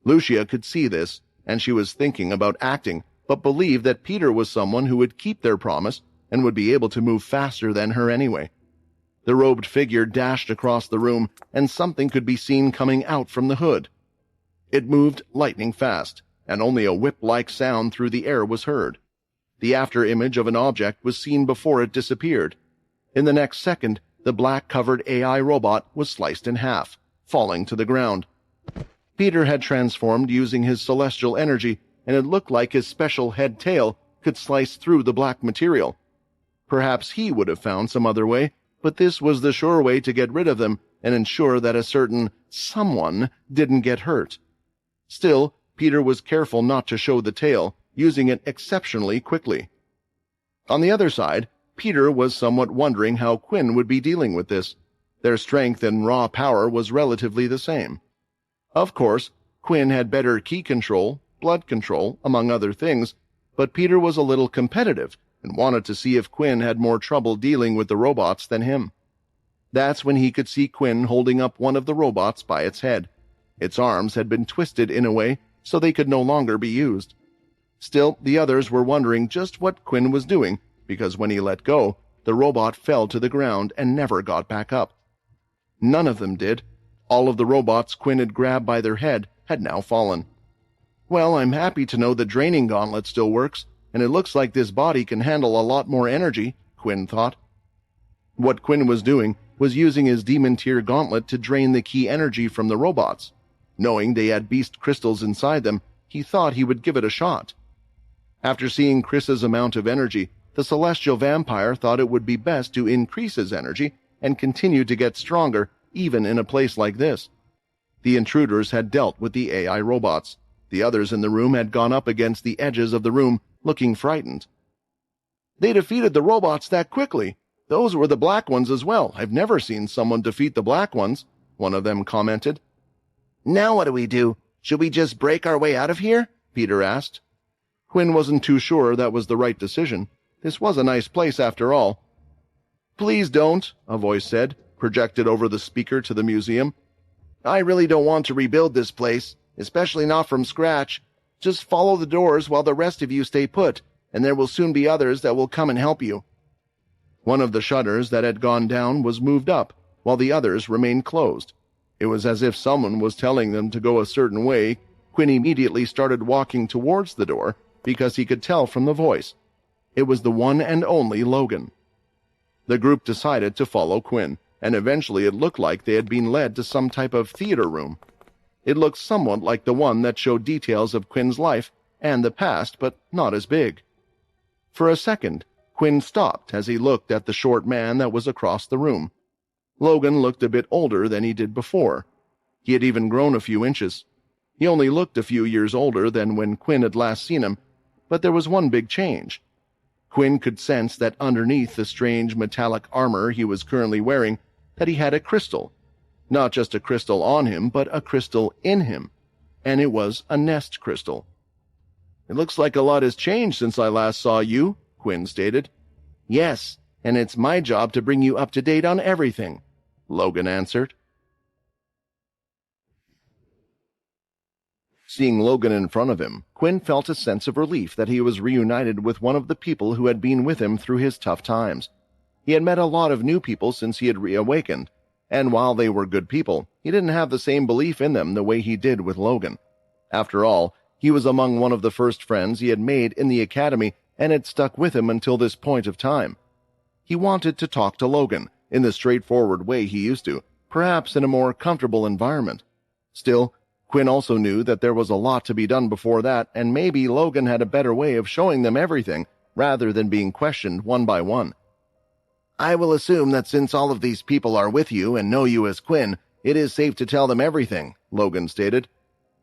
Lucia could see this, and she was thinking about acting, but believed that Peter was someone who would keep their promise and would be able to move faster than her anyway. The robed figure dashed across the room, and something could be seen coming out from the hood. It moved lightning fast, and only a whip-like sound through the air was heard. The after-image of an object was seen before it disappeared. In the next second, the black-covered AI robot was sliced in half, falling to the ground. Peter had transformed using his celestial energy, and it looked like his special head-tail could slice through the black material. Perhaps he would have found some other way, but this was the sure way to get rid of them and ensure that a certain someone didn't get hurt. Still, Peter was careful not to show the tail, using it exceptionally quickly. On the other side, Peter was somewhat wondering how Quinn would be dealing with this. Their strength and raw power was relatively the same. Of course, Quinn had better ki control, blood control, among other things, but Peter was a little competitive and wanted to see if Quinn had more trouble dealing with the robots than him. That's when he could see Quinn holding up one of the robots by its head. Its arms had been twisted in a way so they could no longer be used. Still, the others were wondering just what Quinn was doing, because when he let go, the robot fell to the ground and never got back up. None of them did. All of the robots Quinn had grabbed by their head had now fallen. Well, I'm happy to know the draining gauntlet still works, and it looks like this body can handle a lot more energy, Quinn thought. What Quinn was doing was using his demon tier gauntlet to drain the ki energy from the robots. Knowing they had beast crystals inside them, he thought he would give it a shot. After seeing Chris's amount of energy, the celestial vampire thought it would be best to increase his energy and continue to get stronger even in a place like this. The intruders had dealt with the AI robots. The others in the room had gone up against the edges of the room, looking frightened. They defeated the robots that quickly. Those were the black ones as well. I've never seen someone defeat the black ones, one of them commented. Now what do we do? Should we just break our way out of here? Peter asked. Quinn wasn't too sure that was the right decision. This was a nice place after all. Please don't, a voice said, projected over the speaker to the museum. I really don't want to rebuild this place. especially not from scratch. Just follow the doors while the rest of you stay put, and there will soon be others that will come and help you." One of the shutters that had gone down was moved up, while the others remained closed. It was as if someone was telling them to go a certain way. Quinn immediately started walking towards the door because he could tell from the voice. It was the one and only Logan. The group decided to follow Quinn, and eventually it looked like they had been led to some type of theater room. It looked somewhat like the one that showed details of Quinn's life and the past, but not as big. For a second, Quinn stopped as he looked at the short man that was across the room. Logan looked a bit older than he did before. He had even grown a few inches. He only looked a few years older than when Quinn had last seen him, but there was one big change. Quinn could sense that underneath the strange metallic armor he was currently wearing, that he had a crystal. Not just a crystal on him, but a crystal in him. And it was a nest crystal. "It looks like a lot has changed since I last saw you," Quinn stated. "Yes, and it's my job to bring you up to date on everything," Logan answered. Seeing Logan in front of him, Quinn felt a sense of relief that he was reunited with one of the people who had been with him through his tough times. He had met a lot of new people since he had reawakened, and while they were good people, he didn't have the same belief in them the way he did with Logan. After all, he was among one of the first friends he had made in the academy and had stuck with him until this point of time. He wanted to talk to Logan in the straightforward way he used to, perhaps in a more comfortable environment. Still, Quinn also knew that there was a lot to be done before that, and maybe Logan had a better way of showing them everything rather than being questioned one by one. "I will assume that since all of these people are with you and know you as Quinn, it is safe to tell them everything," Logan stated.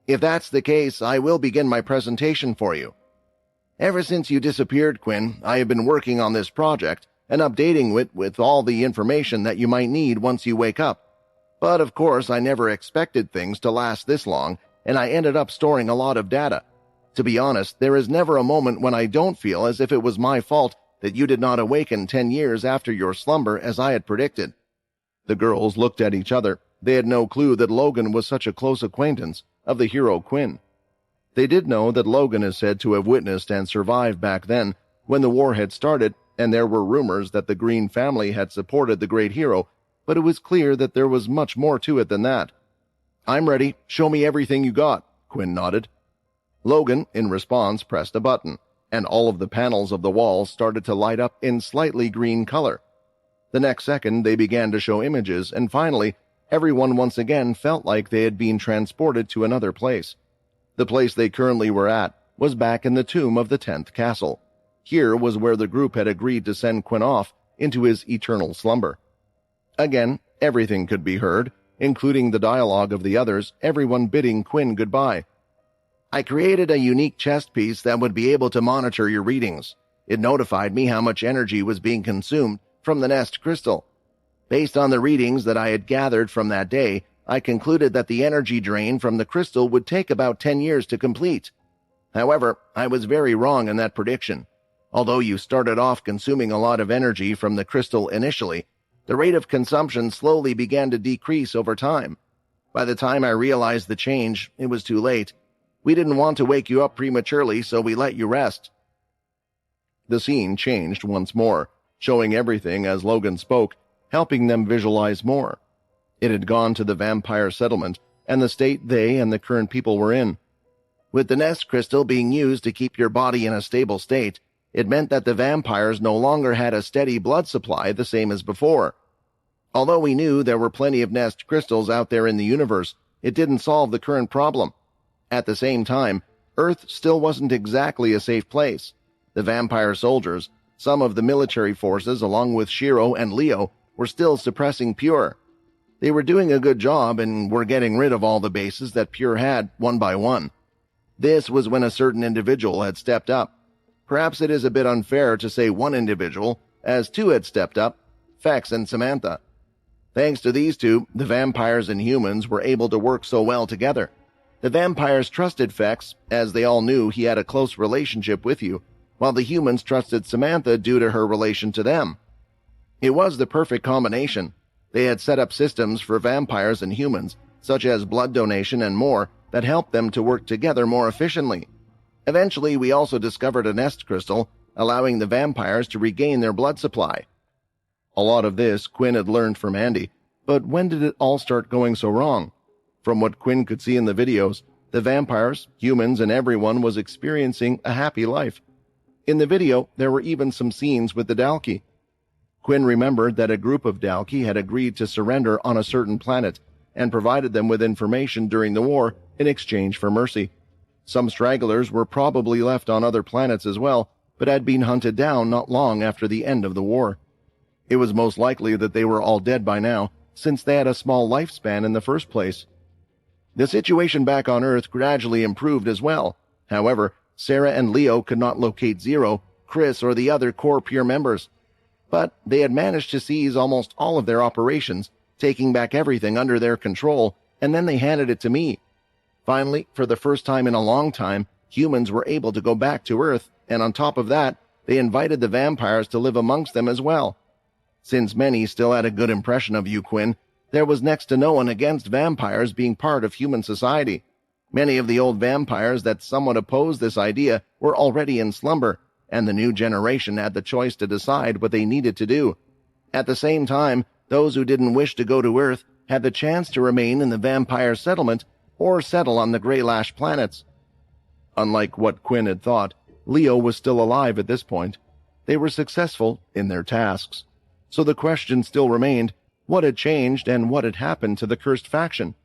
"If that's the case, I will begin my presentation for you. Ever since you disappeared, Quinn, I have been working on this project and updating it with all the information that you might need once you wake up. But of course, I never expected things to last this long, and I ended up storing a lot of data. To be honest, there is never a moment when I don't feel as if it was my fault that you did not awaken 10 years after your slumber as I had predicted." The girls looked at each other. They had no clue that Logan was such a close acquaintance of the hero Quinn. They did know that Logan is said to have witnessed and survived back then, when the war had started, and there were rumors that the Green family had supported the great hero, but it was clear that there was much more to it than that. "I'm ready. Show me everything you got," Quinn nodded. Logan, in response, pressed a button, and all of the panels of the walls started to light up in slightly green color. The next second, they began to show images, and finally, everyone once again felt like they had been transported to another place. The place they currently were at was back in the tomb of the 10th castle. Here was where the group had agreed to send Quinn off into his eternal slumber. Again, everything could be heard, including the dialogue of the others, everyone bidding Quinn goodbye. "I created a unique chest piece that would be able to monitor your readings. It notified me how much energy was being consumed from the nest crystal. Based on the readings that I had gathered from that day, I concluded that the energy drain from the crystal would take about 10 years to complete. However, I was very wrong in that prediction. Although you started off consuming a lot of energy from the crystal initially, the rate of consumption slowly began to decrease over time. By the time I realized the change, it was too late. We didn't want to wake you up prematurely, so we let you rest." The scene changed once more, showing everything as Logan spoke, helping them visualize more. It had gone to the vampire settlement and the state they and the current people were in. With the nest crystal being used to keep your body in a stable state, it meant that the vampires no longer had a steady blood supply the same as before. Although we knew there were plenty of nest crystals out there in the universe, it didn't solve the current problem. At the same time, Earth still wasn't exactly a safe place. The vampire soldiers, some of the military forces along with Shiro and Leo, were still suppressing Pure. They were doing a good job and were getting rid of all the bases that Pure had one by one. This was when a certain individual had stepped up. Perhaps it is a bit unfair to say one individual, as two had stepped up, Fex and Samantha. Thanks to these two, the vampires and humans were able to work so well together. The vampires trusted Fex, as they all knew he had a close relationship with you, while the humans trusted Samantha due to her relation to them. It was the perfect combination. They had set up systems for vampires and humans, such as blood donation and more, that helped them to work together more efficiently. Eventually, we also discovered a nest crystal, allowing the vampires to regain their blood supply. A lot of this Quinn had learned from Andy, but when did it all start going so wrong? From what Quinn could see in the videos, the vampires, humans, and everyone was experiencing a happy life. In the video, there were even some scenes with the Dalki. Quinn remembered that a group of Dalki had agreed to surrender on a certain planet and provided them with information during the war in exchange for mercy. Some stragglers were probably left on other planets as well, but had been hunted down not long after the end of the war. It was most likely that they were all dead by now, since they had a small lifespan in the first place. The situation back on Earth gradually improved as well. However, Sarah and Leo could not locate Zero, Chris, or the other core Pure members. But they had managed to seize almost all of their operations, taking back everything under their control, and then they handed it to me. Finally, for the first time in a long time, humans were able to go back to Earth, and on top of that, they invited the vampires to live amongst them as well. Since many still had a good impression of you, Quinn, there was next to no one against vampires being part of human society. Many of the old vampires that somewhat opposed this idea were already in slumber, and the new generation had the choice to decide what they needed to do. At the same time, those who didn't wish to go to Earth had the chance to remain in the vampire settlement or settle on the Greylash planets. Unlike what Quinn had thought, Leo was still alive at this point. They were successful in their tasks. So the question still remained, what had changed and what had happened to the cursed faction?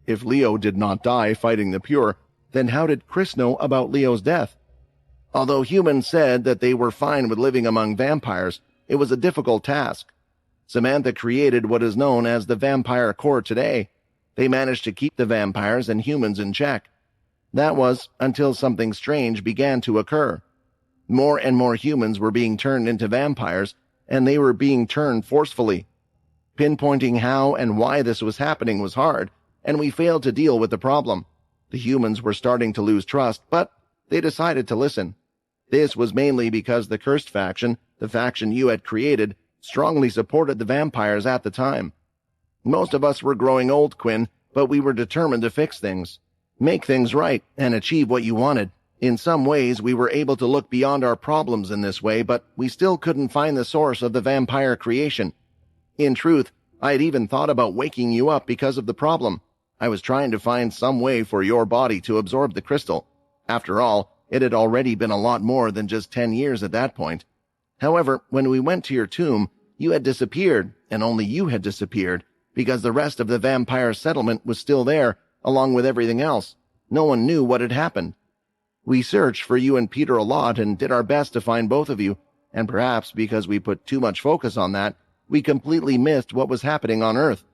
If Leo did not die fighting the Pure, then how did Chris know about Leo's death? Although humans said that they were fine with living among vampires, it was a difficult task. Samantha created what is known as the Vampire Corps today. They managed to keep the vampires and humans in check. That was until something strange began to occur. More and more humans were being turned into vampires, and they were being turned forcefully. Pinpointing how and why this was happening was hard, and we failed to deal with the problem. The humans were starting to lose trust, but they decided to listen. This was mainly because the cursed faction, the faction you had created, strongly supported the vampires at the time. Most of us were growing old, Quinn, but we were determined to fix things, make things right, and achieve what you wanted. In some ways, we were able to look beyond our problems in this way, but we still couldn't find the source of the vampire creation. In truth, I had even thought about waking you up because of the problem. I was trying to find some way for your body to absorb the crystal. After all, it had already been a lot more than just 10 years at that point. However, when we went to your tomb, you had disappeared, and only you had disappeared, because the rest of the vampire settlement was still there, along with everything else. No one knew what had happened. We searched for you and Peter a lot and did our best to find both of you, and perhaps because we put too much focus on that, we completely missed what was happening on Earth.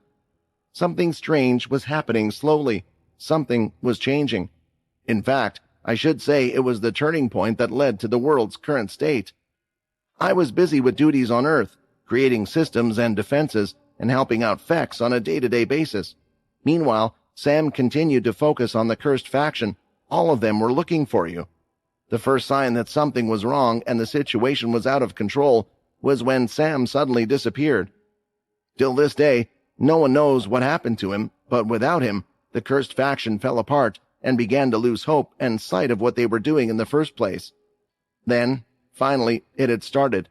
Something strange was happening slowly. Something was changing. In fact, I should say it was the turning point that led to the world's current state. I was busy with duties on Earth, creating systems and defenses, and helping out Fex on a day-to-day basis. Meanwhile, Sam continued to focus on the cursed faction. All of them were looking for you. The first sign that something was wrong and the situation was out of control was when Sam suddenly disappeared. Till this day, no one knows what happened to him, but without him, the cursed faction fell apart and began to lose hope and sight of what they were doing in the first place. Then, finally, it had started.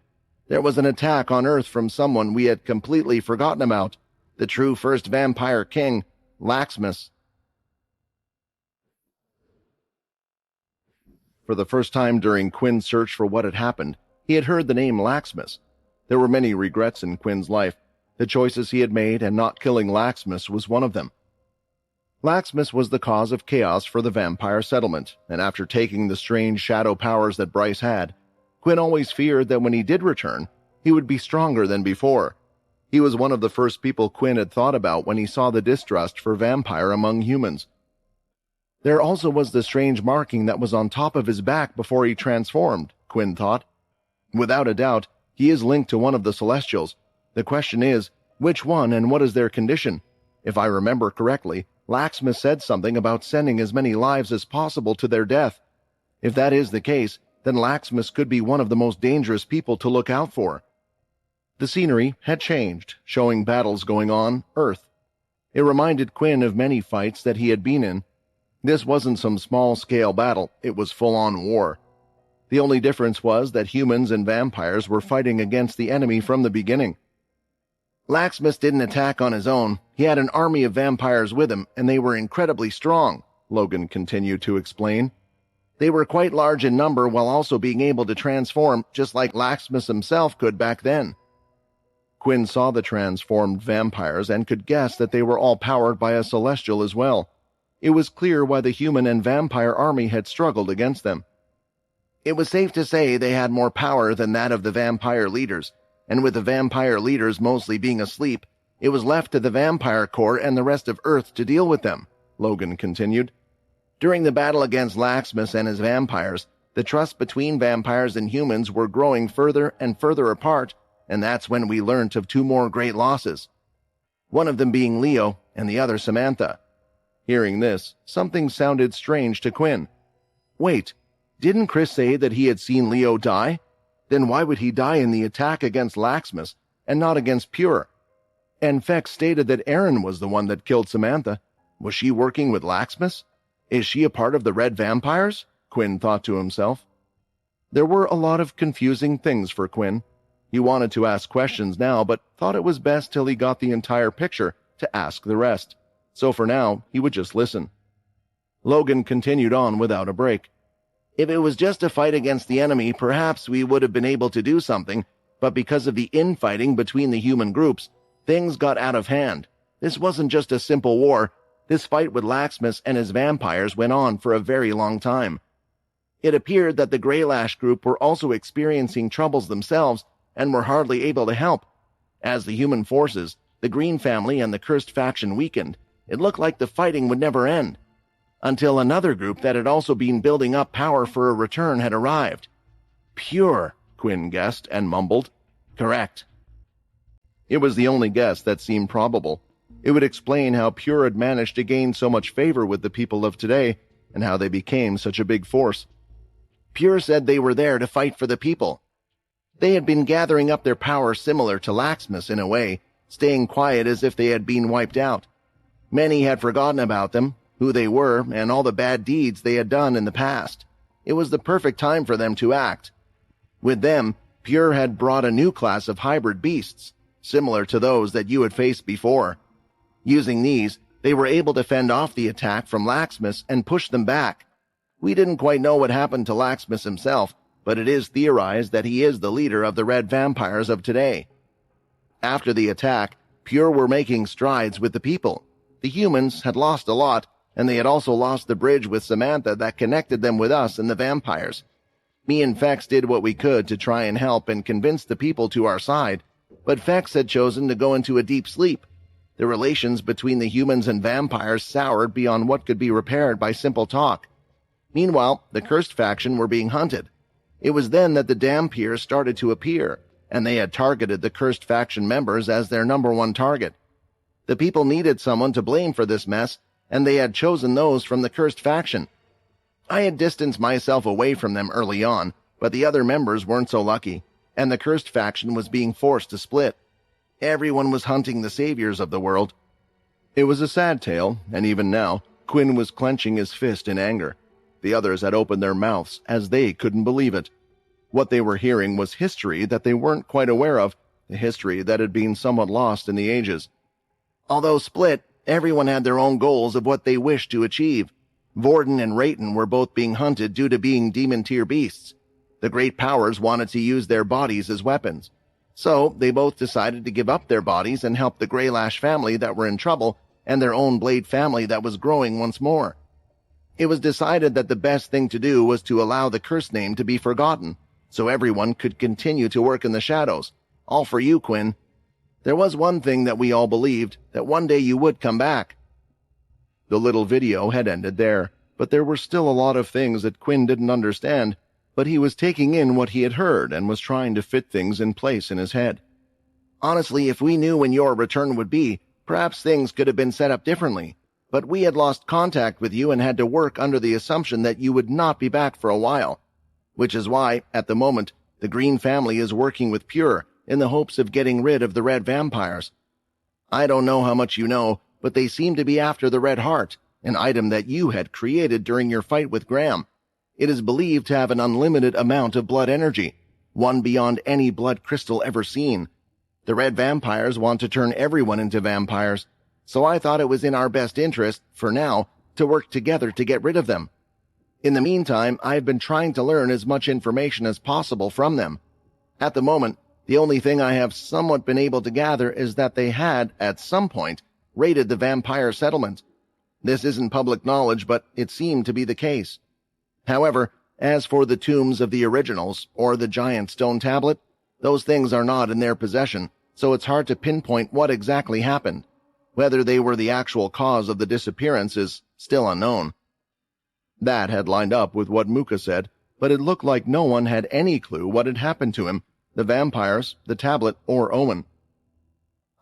There was an attack on Earth from someone we had completely forgotten about, the true first vampire king, Laxmus. For the first time during Quinn's search for what had happened, he had heard the name Laxmus. There were many regrets in Quinn's life. The choices he had made, and not killing Laxmus was one of them. Laxmus was the cause of chaos for the vampire settlement, and after taking the strange shadow powers that Bryce had, Quinn always feared that when he did return, he would be stronger than before. He was one of the first people Quinn had thought about when he saw the distrust for vampire among humans. There also was the strange marking that was on top of his back before he transformed, Quinn thought. Without a doubt, he is linked to one of the Celestials. The question is, which one and what is their condition? If I remember correctly, Laxmus said something about sending as many lives as possible to their death. If that is the case, then Laxmus could be one of the most dangerous people to look out for. The scenery had changed, showing battles going on Earth. It reminded Quinn of many fights that he had been in. This wasn't some small-scale battle, it was full-on war. The only difference was that humans and vampires were fighting against the enemy from the beginning. Laxmus didn't attack on his own. He had an army of vampires with him, and they were incredibly strong, Logan continued to explain. They were quite large in number while also being able to transform, just like Laxmus himself could back then. Quinn saw the transformed vampires and could guess that they were all powered by a celestial as well. It was clear why the human and vampire army had struggled against them. It was safe to say they had more power than that of the vampire leaders, and with the vampire leaders mostly being asleep, it was left to the vampire corps and the rest of Earth to deal with them, Logan continued. During the battle against Laxmus and his vampires, the trust between vampires and humans were growing further and further apart, and that's when we learnt of two more great losses. One of them being Leo, and the other Samantha. Hearing this, something sounded strange to Quinn. Wait, didn't Chris say that he had seen Leo die? Then why would he die in the attack against Laxmus, and not against Pure? And Fex stated that Aaron was the one that killed Samantha. Was she working with Laxmus? Is she a part of the Red Vampires? Quinn thought to himself. There were a lot of confusing things for Quinn. He wanted to ask questions now, but thought it was best till he got the entire picture to ask the rest. So for now, he would just listen. Logan continued on without a break. If it was just a fight against the enemy, perhaps we would have been able to do something, but because of the infighting between the human groups, things got out of hand. This wasn't just a simple war. This fight with Laxmus and his vampires went on for a very long time. It appeared that the Greylash group were also experiencing troubles themselves and were hardly able to help. As the human forces, the Green family and the Cursed faction weakened, it looked like the fighting would never end. Until another group that had also been building up power for a return had arrived. Pure, Quinn guessed and mumbled. Correct. It was the only guess that seemed probable. It would explain how Pure had managed to gain so much favor with the people of today, and how they became such a big force. Pure said they were there to fight for the people. They had been gathering up their power similar to Laxmus in a way, staying quiet as if they had been wiped out. Many had forgotten about them, who they were, and all the bad deeds they had done in the past. It was the perfect time for them to act. With them, Pure had brought a new class of hybrid beasts, similar to those that you had faced before. Using these, they were able to fend off the attack from Laxmus and push them back. We didn't quite know what happened to Laxmus himself, but it is theorized that he is the leader of the Red Vampires of today. After the attack, Pure were making strides with the people. The humans had lost a lot, and they had also lost the bridge with Samantha that connected them with us and the vampires. Me and Fex did what we could to try and help and convince the people to our side, but Fex had chosen to go into a deep sleep. The relations between the humans and vampires soured beyond what could be repaired by simple talk. Meanwhile, the Cursed faction were being hunted. It was then that the Dampiers started to appear, and they had targeted the Cursed faction members as their #1 target. The people needed someone to blame for this mess, and they had chosen those from the Cursed faction. I had distanced myself away from them early on, but the other members weren't so lucky, and the Cursed faction was being forced to split. Everyone was hunting the saviors of the world. It was a sad tale, and even now, Quinn was clenching his fist in anger. The others had opened their mouths as they couldn't believe it. What they were hearing was history that they weren't quite aware of, a history that had been somewhat lost in the ages. Although split, everyone had their own goals of what they wished to achieve. Vorden and Rayton were both being hunted due to being demon-tier beasts. The great powers wanted to use their bodies as weapons. So they both decided to give up their bodies and help the Greylash family that were in trouble and their own Blade family that was growing once more. It was decided that the best thing to do was to allow the curse name to be forgotten, so everyone could continue to work in the shadows. All for you, Quinn. There was one thing that we all believed, that one day you would come back. The little video had ended there, but there were still a lot of things that Quinn didn't understand, but he was taking in what he had heard and was trying to fit things in place in his head. Honestly, if we knew when your return would be, perhaps things could have been set up differently. But we had lost contact with you and had to work under the assumption that you would not be back for a while. Which is why, at the moment, the Green family is working with Pure in the hopes of getting rid of the Red Vampires. I don't know how much you know, but they seem to be after the Red Heart, an item that you had created during your fight with Graham. It is believed to have an unlimited amount of blood energy, one beyond any blood crystal ever seen. The red vampires want to turn everyone into vampires, so I thought it was in our best interest, for now, to work together to get rid of them. In the meantime, I have been trying to learn as much information as possible from them. At the moment, the only thing I have somewhat been able to gather is that they had, at some point, raided the vampire settlement. This isn't public knowledge, but it seemed to be the case. However, as for the tombs of the originals, or the giant stone tablet, those things are not in their possession, so it's hard to pinpoint what exactly happened. Whether they were the actual cause of the disappearance is still unknown. That had lined up with what Muka said, but it looked like no one had any clue what had happened to him, the vampires, the tablet, or Owen.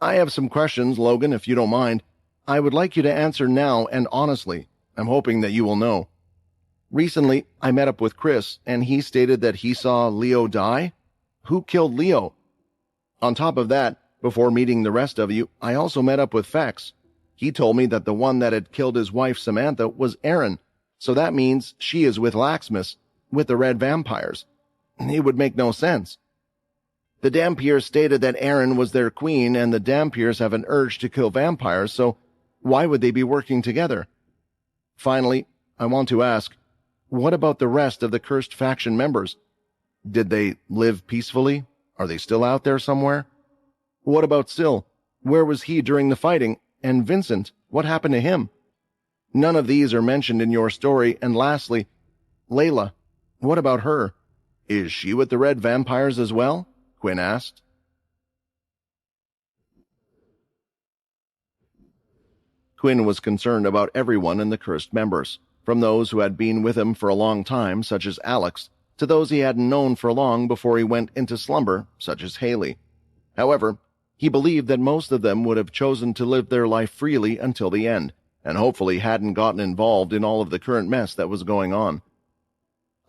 I have some questions, Logan, if you don't mind. I would like you to answer now and honestly. I'm hoping that you will know. Recently, I met up with Chris, and he stated that he saw Leo die? Who killed Leo? On top of that, before meeting the rest of you, I also met up with Fex. He told me that the one that had killed his wife Samantha was Erin, so that means she is with Laxmus, with the red vampires. It would make no sense. The Dampiers stated that Erin was their queen, and the Dampiers have an urge to kill vampires, so why would they be working together? Finally, I want to ask, what about the rest of the cursed faction members? Did they live peacefully? Are they still out there somewhere? What about Syl? Where was he during the fighting? And Vincent, what happened to him? None of these are mentioned in your story, and lastly, Layla, what about her? Is she with the red vampires as well? Quinn asked. Quinn was concerned about everyone in the cursed members, from those who had been with him for a long time, such as Alex, to those he hadn't known for long before he went into slumber, such as Haley. However, he believed that most of them would have chosen to live their life freely until the end, and hopefully hadn't gotten involved in all of the current mess that was going on.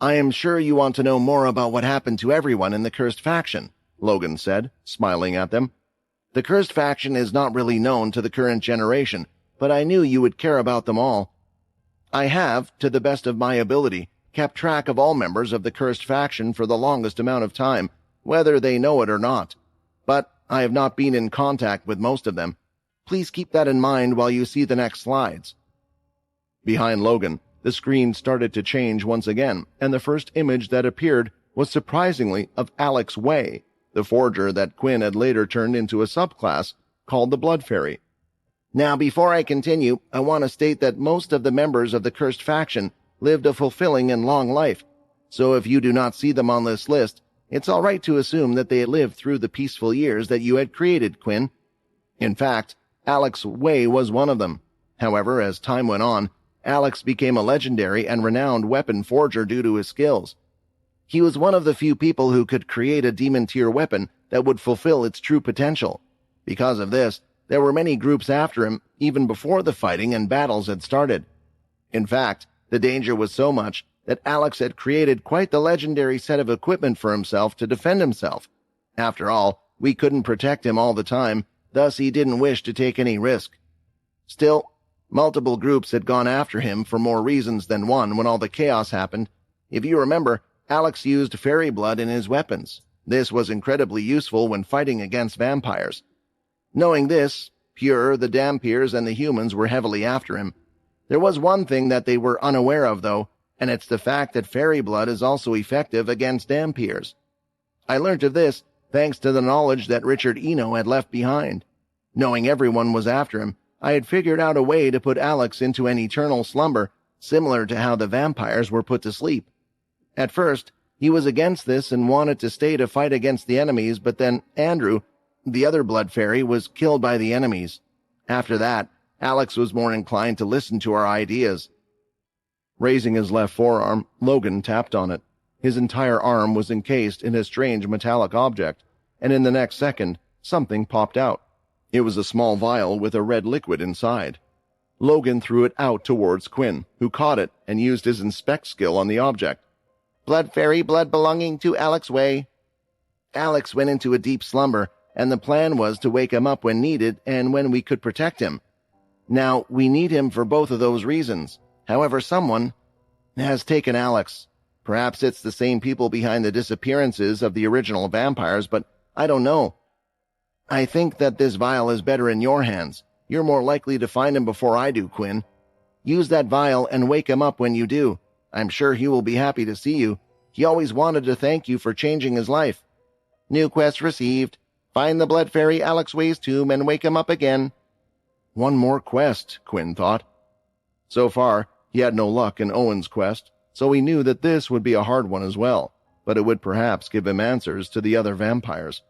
I am sure you want to know more about what happened to everyone in the cursed faction, Logan said, smiling at them. The cursed faction is not really known to the current generation, but I knew you would care about them all. I have, to the best of my ability, kept track of all members of the cursed faction for the longest amount of time, whether they know it or not. But I have not been in contact with most of them. Please keep that in mind while you see the next slides. Behind Logan, the screen started to change once again, and the first image that appeared was surprisingly of Alex Way, the forger that Quinn had later turned into a subclass called the Blood Fairy. Now, before I continue, I want to state that most of the members of the cursed faction lived a fulfilling and long life, so if you do not see them on this list, it's all right to assume that they lived through the peaceful years that you had created, Quinn. In fact, Alex Way was one of them. However, as time went on, Alex became a legendary and renowned weapon forger due to his skills. He was one of the few people who could create a demon-tier weapon that would fulfill its true potential. Because of this, there were many groups after him even before the fighting and battles had started. In fact, the danger was so much that Alex had created quite the legendary set of equipment for himself to defend himself. After all, we couldn't protect him all the time, thus he didn't wish to take any risk. Still, multiple groups had gone after him for more reasons than one when all the chaos happened. If you remember, Alex used fairy blood in his weapons. This was incredibly useful when fighting against vampires. Knowing this, Pure, the Dampiers, and the humans were heavily after him. There was one thing that they were unaware of, though, and it's the fact that fairy blood is also effective against Dampiers. I learnt of this thanks to the knowledge that Richard Eno had left behind. Knowing everyone was after him, I had figured out a way to put Alex into an eternal slumber, similar to how the vampires were put to sleep. At first, he was against this and wanted to stay to fight against the enemies, but then Andrew, the other blood fairy, was killed by the enemies. After that, Alex was more inclined to listen to our ideas. Raising his left forearm, Logan tapped on it. His entire arm was encased in a strange metallic object, and in the next second, something popped out. It was a small vial with a red liquid inside. Logan threw it out towards Quinn, who caught it and used his inspect skill on the object. Blood fairy, blood belonging to Alex Way. Alex went into a deep slumber, and the plan was to wake him up when needed and when we could protect him. Now, we need him for both of those reasons. However, someone has taken Alex. Perhaps it's the same people behind the disappearances of the original vampires, but I don't know. I think that this vial is better in your hands. You're more likely to find him before I do, Quinn. Use that vial and wake him up when you do. I'm sure he will be happy to see you. He always wanted to thank you for changing his life. New quest received. Find the Blood Fairy Alex Way's tomb and wake him up again. One more quest, Quinn thought. So far, he had no luck in Owen's quest, so he knew that this would be a hard one as well, but it would perhaps give him answers to the other vampires.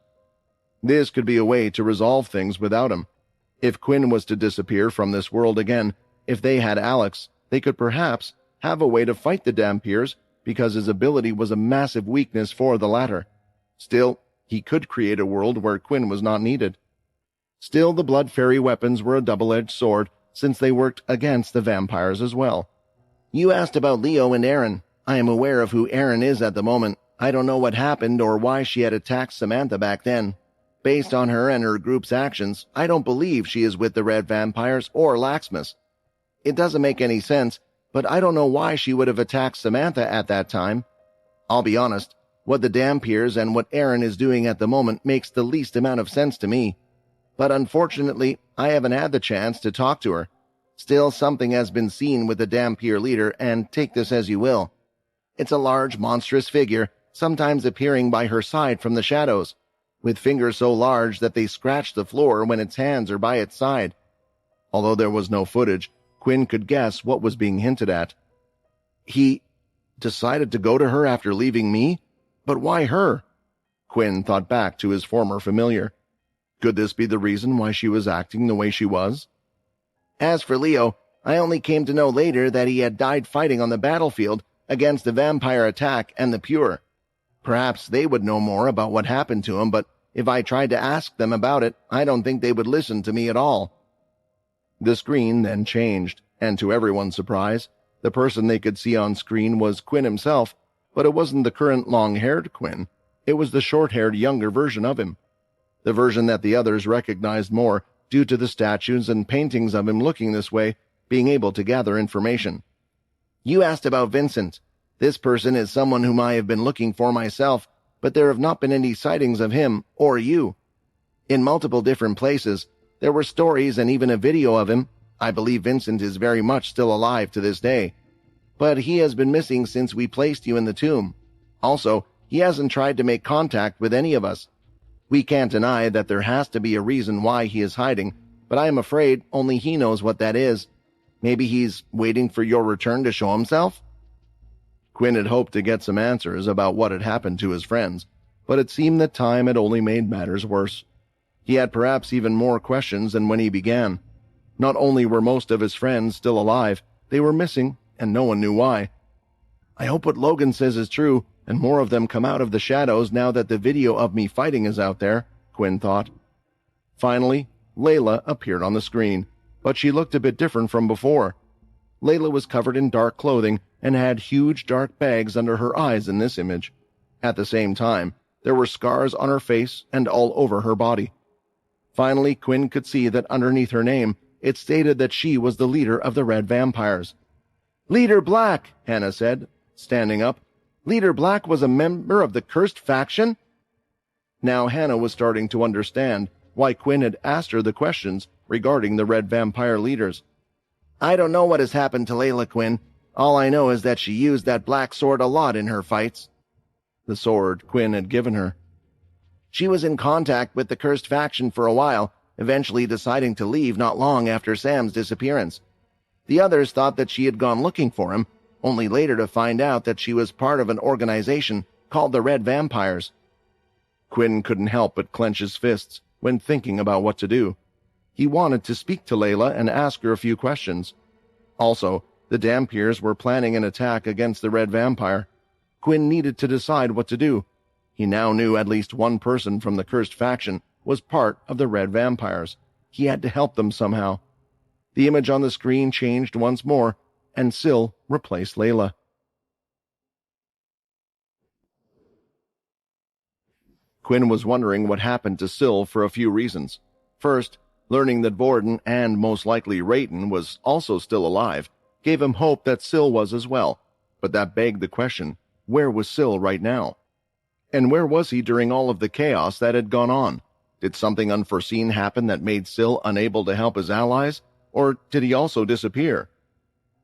This could be a way to resolve things without him. If Quinn was to disappear from this world again, if they had Alex, they could perhaps have a way to fight the Dhampirs because his ability was a massive weakness for the latter. Still, he could create a world where Quinn was not needed. Still, the Blood Fairy weapons were a double-edged sword since they worked against the vampires as well. You asked about Leo and Aaron. I am aware of who Aaron is at the moment. I don't know what happened or why she had attacked Samantha back then. Based on her and her group's actions, I don't believe she is with the Red Vampires or Laxmas. It doesn't make any sense, but I don't know why she would have attacked Samantha at that time. I'll be honest, what the Dhampirs and what Aaron is doing at the moment makes the least amount of sense to me. But unfortunately, I haven't had the chance to talk to her. Still, something has been seen with the Dhampir leader, and take this as you will. It's a large, monstrous figure, sometimes appearing by her side from the shadows, with fingers so large that they scratch the floor when its hands are by its side. Although there was no footage, Quinn could guess what was being hinted at. He decided to go to her after leaving me? But why her? Quinn thought back to his former familiar. Could this be the reason why she was acting the way she was? As for Leo, I only came to know later that he had died fighting on the battlefield against the vampire attack and the Pure. Perhaps they would know more about what happened to him, but if I tried to ask them about it, I don't think they would listen to me at all. The screen then changed, and to everyone's surprise, the person they could see on screen was Quinn himself, but it wasn't the current long-haired Quinn. It was the short-haired younger version of him. The version that the others recognized more due to the statues and paintings of him looking this way, being able to gather information. You asked about Vincent. This person is someone whom I have been looking for myself, but there have not been any sightings of him or you. In multiple different places, there were stories and even a video of him. I believe Vincent is very much still alive to this day. But he has been missing since we placed you in the tomb. Also, he hasn't tried to make contact with any of us. We can't deny that there has to be a reason why he is hiding, but I am afraid only he knows what that is. Maybe he's waiting for your return to show himself? Quinn had hoped to get some answers about what had happened to his friends, but it seemed that time had only made matters worse. He had perhaps even more questions than when he began. Not only were most of his friends still alive, they were missing, and no one knew why. I hope what Logan says is true, and more of them come out of the shadows now that the video of me fighting is out there, Quinn thought. Finally, Layla appeared on the screen, but she looked a bit different from before. Layla was covered in dark clothing and had huge dark bags under her eyes in this image. At the same time, there were scars on her face and all over her body. Finally, Quinn could see that underneath her name, it stated that she was the leader of the Red Vampires. Leader Black, Hannah said, standing up. Leader Black was a member of the cursed faction? Now Hannah was starting to understand why Quinn had asked her the questions regarding the Red Vampire leaders. I don't know what has happened to Layla, Quinn. All I know is that she used that black sword a lot in her fights. The sword Quinn had given her. She was in contact with the cursed faction for a while, eventually deciding to leave not long after Sam's disappearance. The others thought that she had gone looking for him, only later to find out that she was part of an organization called the Red Vampires. Quinn couldn't help but clench his fists when thinking about what to do. He wanted to speak to Layla and ask her a few questions. Also, the Dhampirs were planning an attack against the Red Vampire. Quinn needed to decide what to do. He now knew at least one person from the cursed faction was part of the Red Vampires. He had to help them somehow. The image on the screen changed once more, and Syl replaced Layla. Quinn was wondering what happened to Syl for a few reasons. First, Learning that Vorden and most likely Rayton was also still alive gave him hope that Syl was as well, but that begged the question, where was Syl right now? And where was he during all of the chaos that had gone on? Did something unforeseen happen that made Syl unable to help his allies, or did he also disappear?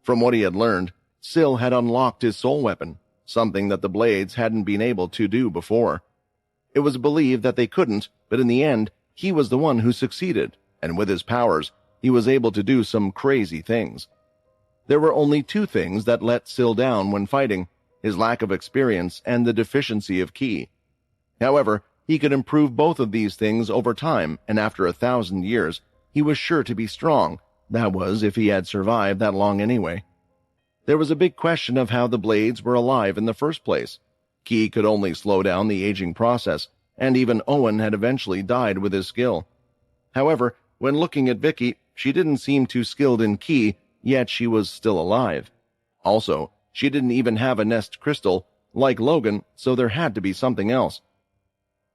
From what he had learned, Syl had unlocked his soul weapon, something that the Blades hadn't been able to do before. It was believed that they couldn't, but in the end, he was the one who succeeded, and with his powers, he was able to do some crazy things. There were only two things that let Syl down when fighting: his lack of experience and the deficiency of ki. However, he could improve both of these things over time, and after 1,000 years, he was sure to be strong. That was, if he had survived that long anyway. There was a big question of how the Blades were alive in the first place. Ki could only slow down the aging process, and even Owen had eventually died with his skill. However, when looking at Vicky, she didn't seem too skilled in ki, yet she was still alive. Also, she didn't even have a nest crystal, like Logan, so there had to be something else.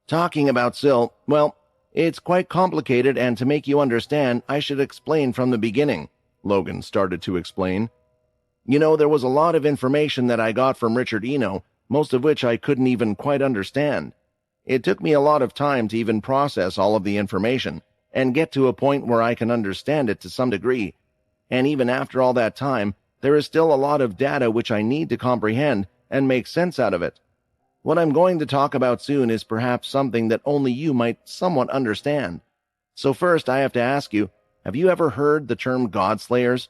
Talking about Syl, well, it's quite complicated, and to make you understand, I should explain from the beginning, Logan started to explain. You know, there was a lot of information that I got from Richard Eno, most of which I couldn't even quite understand. It took me a lot of time to even process all of the information and get to a point where I can understand it to some degree. And even after all that time, there is still a lot of data which I need to comprehend and make sense out of it. What I'm going to talk about soon is perhaps something that only you might somewhat understand. So first, I have to ask you, have you ever heard the term Godslayers?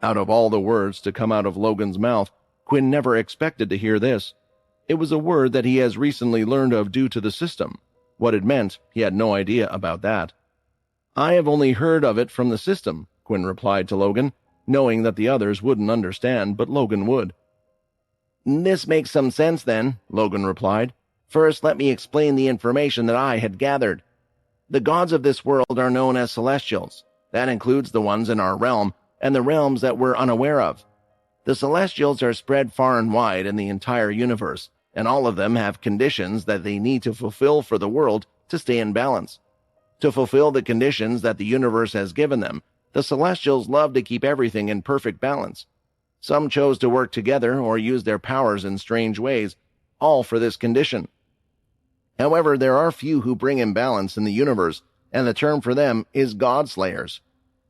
Out of all the words to come out of Logan's mouth, Quinn never expected to hear this. It was a word that he has recently learned of due to the system. What it meant, he had no idea about that. I have only heard of it from the system, Quinn replied to Logan, knowing that the others wouldn't understand, but Logan would. This makes some sense then, Logan replied. First, let me explain the information that I had gathered. The gods of this world are known as celestials. That includes the ones in our realm, and the realms that we're unaware of. The celestials are spread far and wide in the entire universe, and all of them have conditions that they need to fulfill for the world to stay in balance. To fulfill the conditions that the universe has given them, the celestials love to keep everything in perfect balance. Some chose to work together or use their powers in strange ways, all for this condition. However, there are few who bring imbalance in the universe, and the term for them is Godslayers.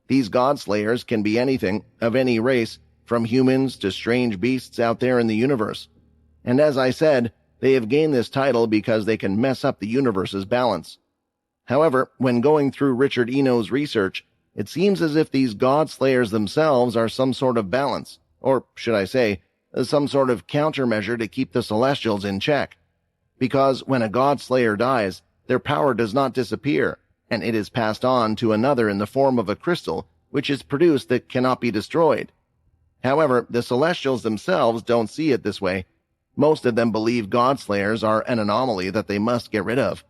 These Godslayers can be anything, of any race, from humans to strange beasts out there in the universe. And as I said, they have gained this title because they can mess up the universe's balance. However, when going through Richard Eno's research, it seems as if these Godslayers themselves are some sort of balance, or should I say, some sort of countermeasure to keep the Celestials in check. Because when a Godslayer dies, their power does not disappear, and it is passed on to another in the form of a crystal, which is produced that cannot be destroyed. However, the Celestials themselves don't see it this way. Most of them believe Godslayers are an anomaly that they must get rid of.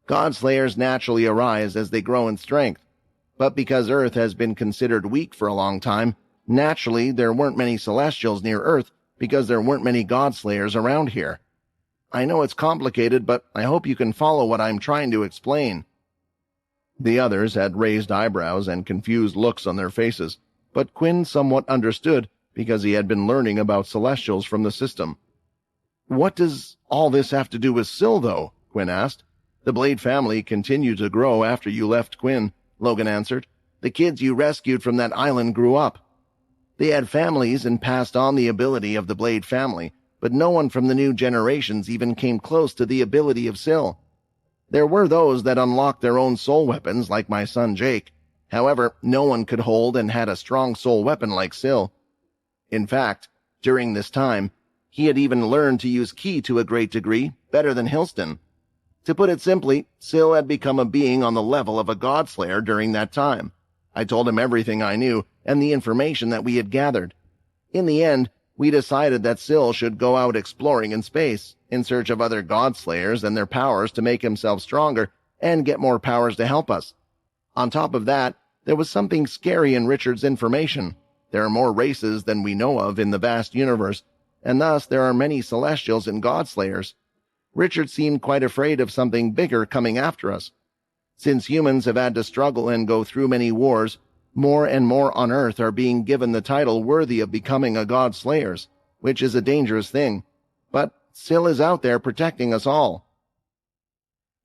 Godslayers naturally arise as they grow in strength, but because Earth has been considered weak for a long time, naturally there weren't many Celestials near Earth because there weren't many Godslayers around here. I know it's complicated, but I hope you can follow what I'm trying to explain. The others had raised eyebrows and confused looks on their faces, but Quinn somewhat understood because he had been learning about Celestials from the system. What does all this have to do with Syl, though? Quinn asked. The Blade family continued to grow after you left, Quinn, Logan answered. The kids you rescued from that island grew up. They had families and passed on the ability of the Blade family, but no one from the new generations even came close to the ability of Syl. There were those that unlocked their own soul weapons, like my son Jake. However, no one could hold and had a strong soul weapon like Syl. In fact, during this time, he had even learned to use ki to a great degree, better than Hilston. To put it simply, Syl had become a being on the level of a Godslayer during that time. I told him everything I knew and the information that we had gathered. In the end, we decided that Syl should go out exploring in space, in search of other Godslayers and their powers to make himself stronger and get more powers to help us. On top of that, there was something scary in Richard's information. There are more races than we know of in the vast universe, and thus there are many Celestials and Godslayers. Richard seemed quite afraid of something bigger coming after us. Since humans have had to struggle and go through many wars, more and more on Earth are being given the title worthy of becoming a god slayers, which is a dangerous thing. But Syl is out there protecting us all."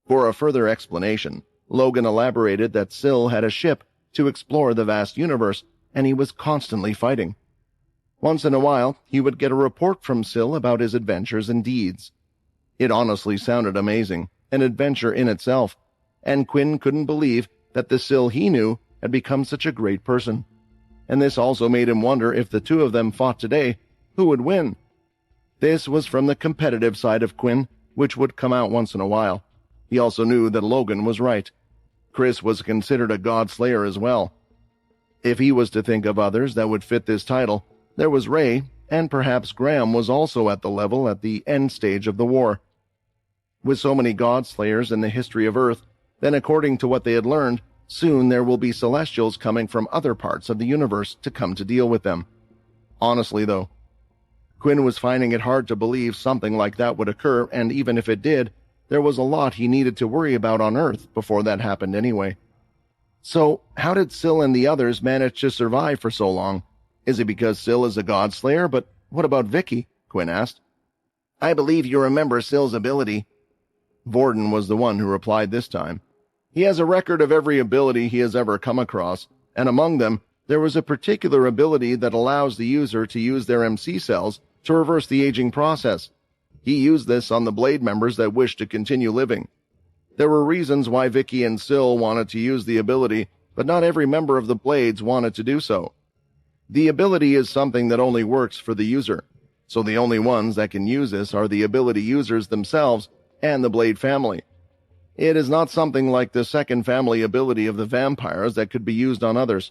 For a further explanation, Logan elaborated that Syl had a ship to explore the vast universe, and he was constantly fighting. Once in a while, he would get a report from Syl about his adventures and deeds. It honestly sounded amazing, an adventure in itself, and Quinn couldn't believe that the Syl he knew had become such a great person. And this also made him wonder if the two of them fought today, who would win? This was from the competitive side of Quinn, which would come out once in a while. He also knew that Logan was right. Chris was considered a god slayer as well. If he was to think of others that would fit this title, there was Ray, and perhaps Graham was also at the level at the end stage of the war. With so many god slayers in the history of Earth, then according to what they had learned, soon there will be Celestials coming from other parts of the universe to come to deal with them. Honestly, though, Quinn was finding it hard to believe something like that would occur, and even if it did, there was a lot he needed to worry about on Earth before that happened anyway. So, how did Syl and the others manage to survive for so long? Is it because Syl is a god slayer? But what about Vicky? Quinn asked. "I believe you remember Syl's ability." Vorden was the one who replied this time. He has a record of every ability he has ever come across, and among them, there was a particular ability that allows the user to use their MC cells to reverse the aging process. He used this on the Blade members that wished to continue living. There were reasons why Vicky and Syl wanted to use the ability, but not every member of the Blades wanted to do so. The ability is something that only works for the user, so the only ones that can use this are the ability users themselves and the Blade family. It is not something like the second family ability of the vampires that could be used on others.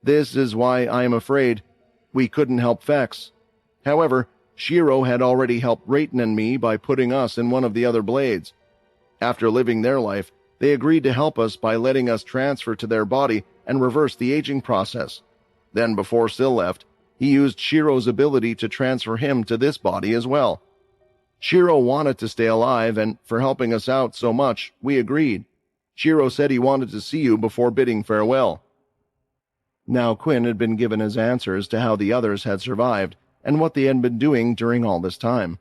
This is why I am afraid we couldn't help Vex. However, Shiro had already helped Rayton and me by putting us in one of the other Blades. After living their life, they agreed to help us by letting us transfer to their body and reverse the aging process. Then before Syl left, he used Shiro's ability to transfer him to this body as well. Shiro wanted to stay alive, and for helping us out so much, we agreed. Shiro said he wanted to see you before bidding farewell. Now Quinn had been given his answers to how the others had survived, and what they had been doing during all this time.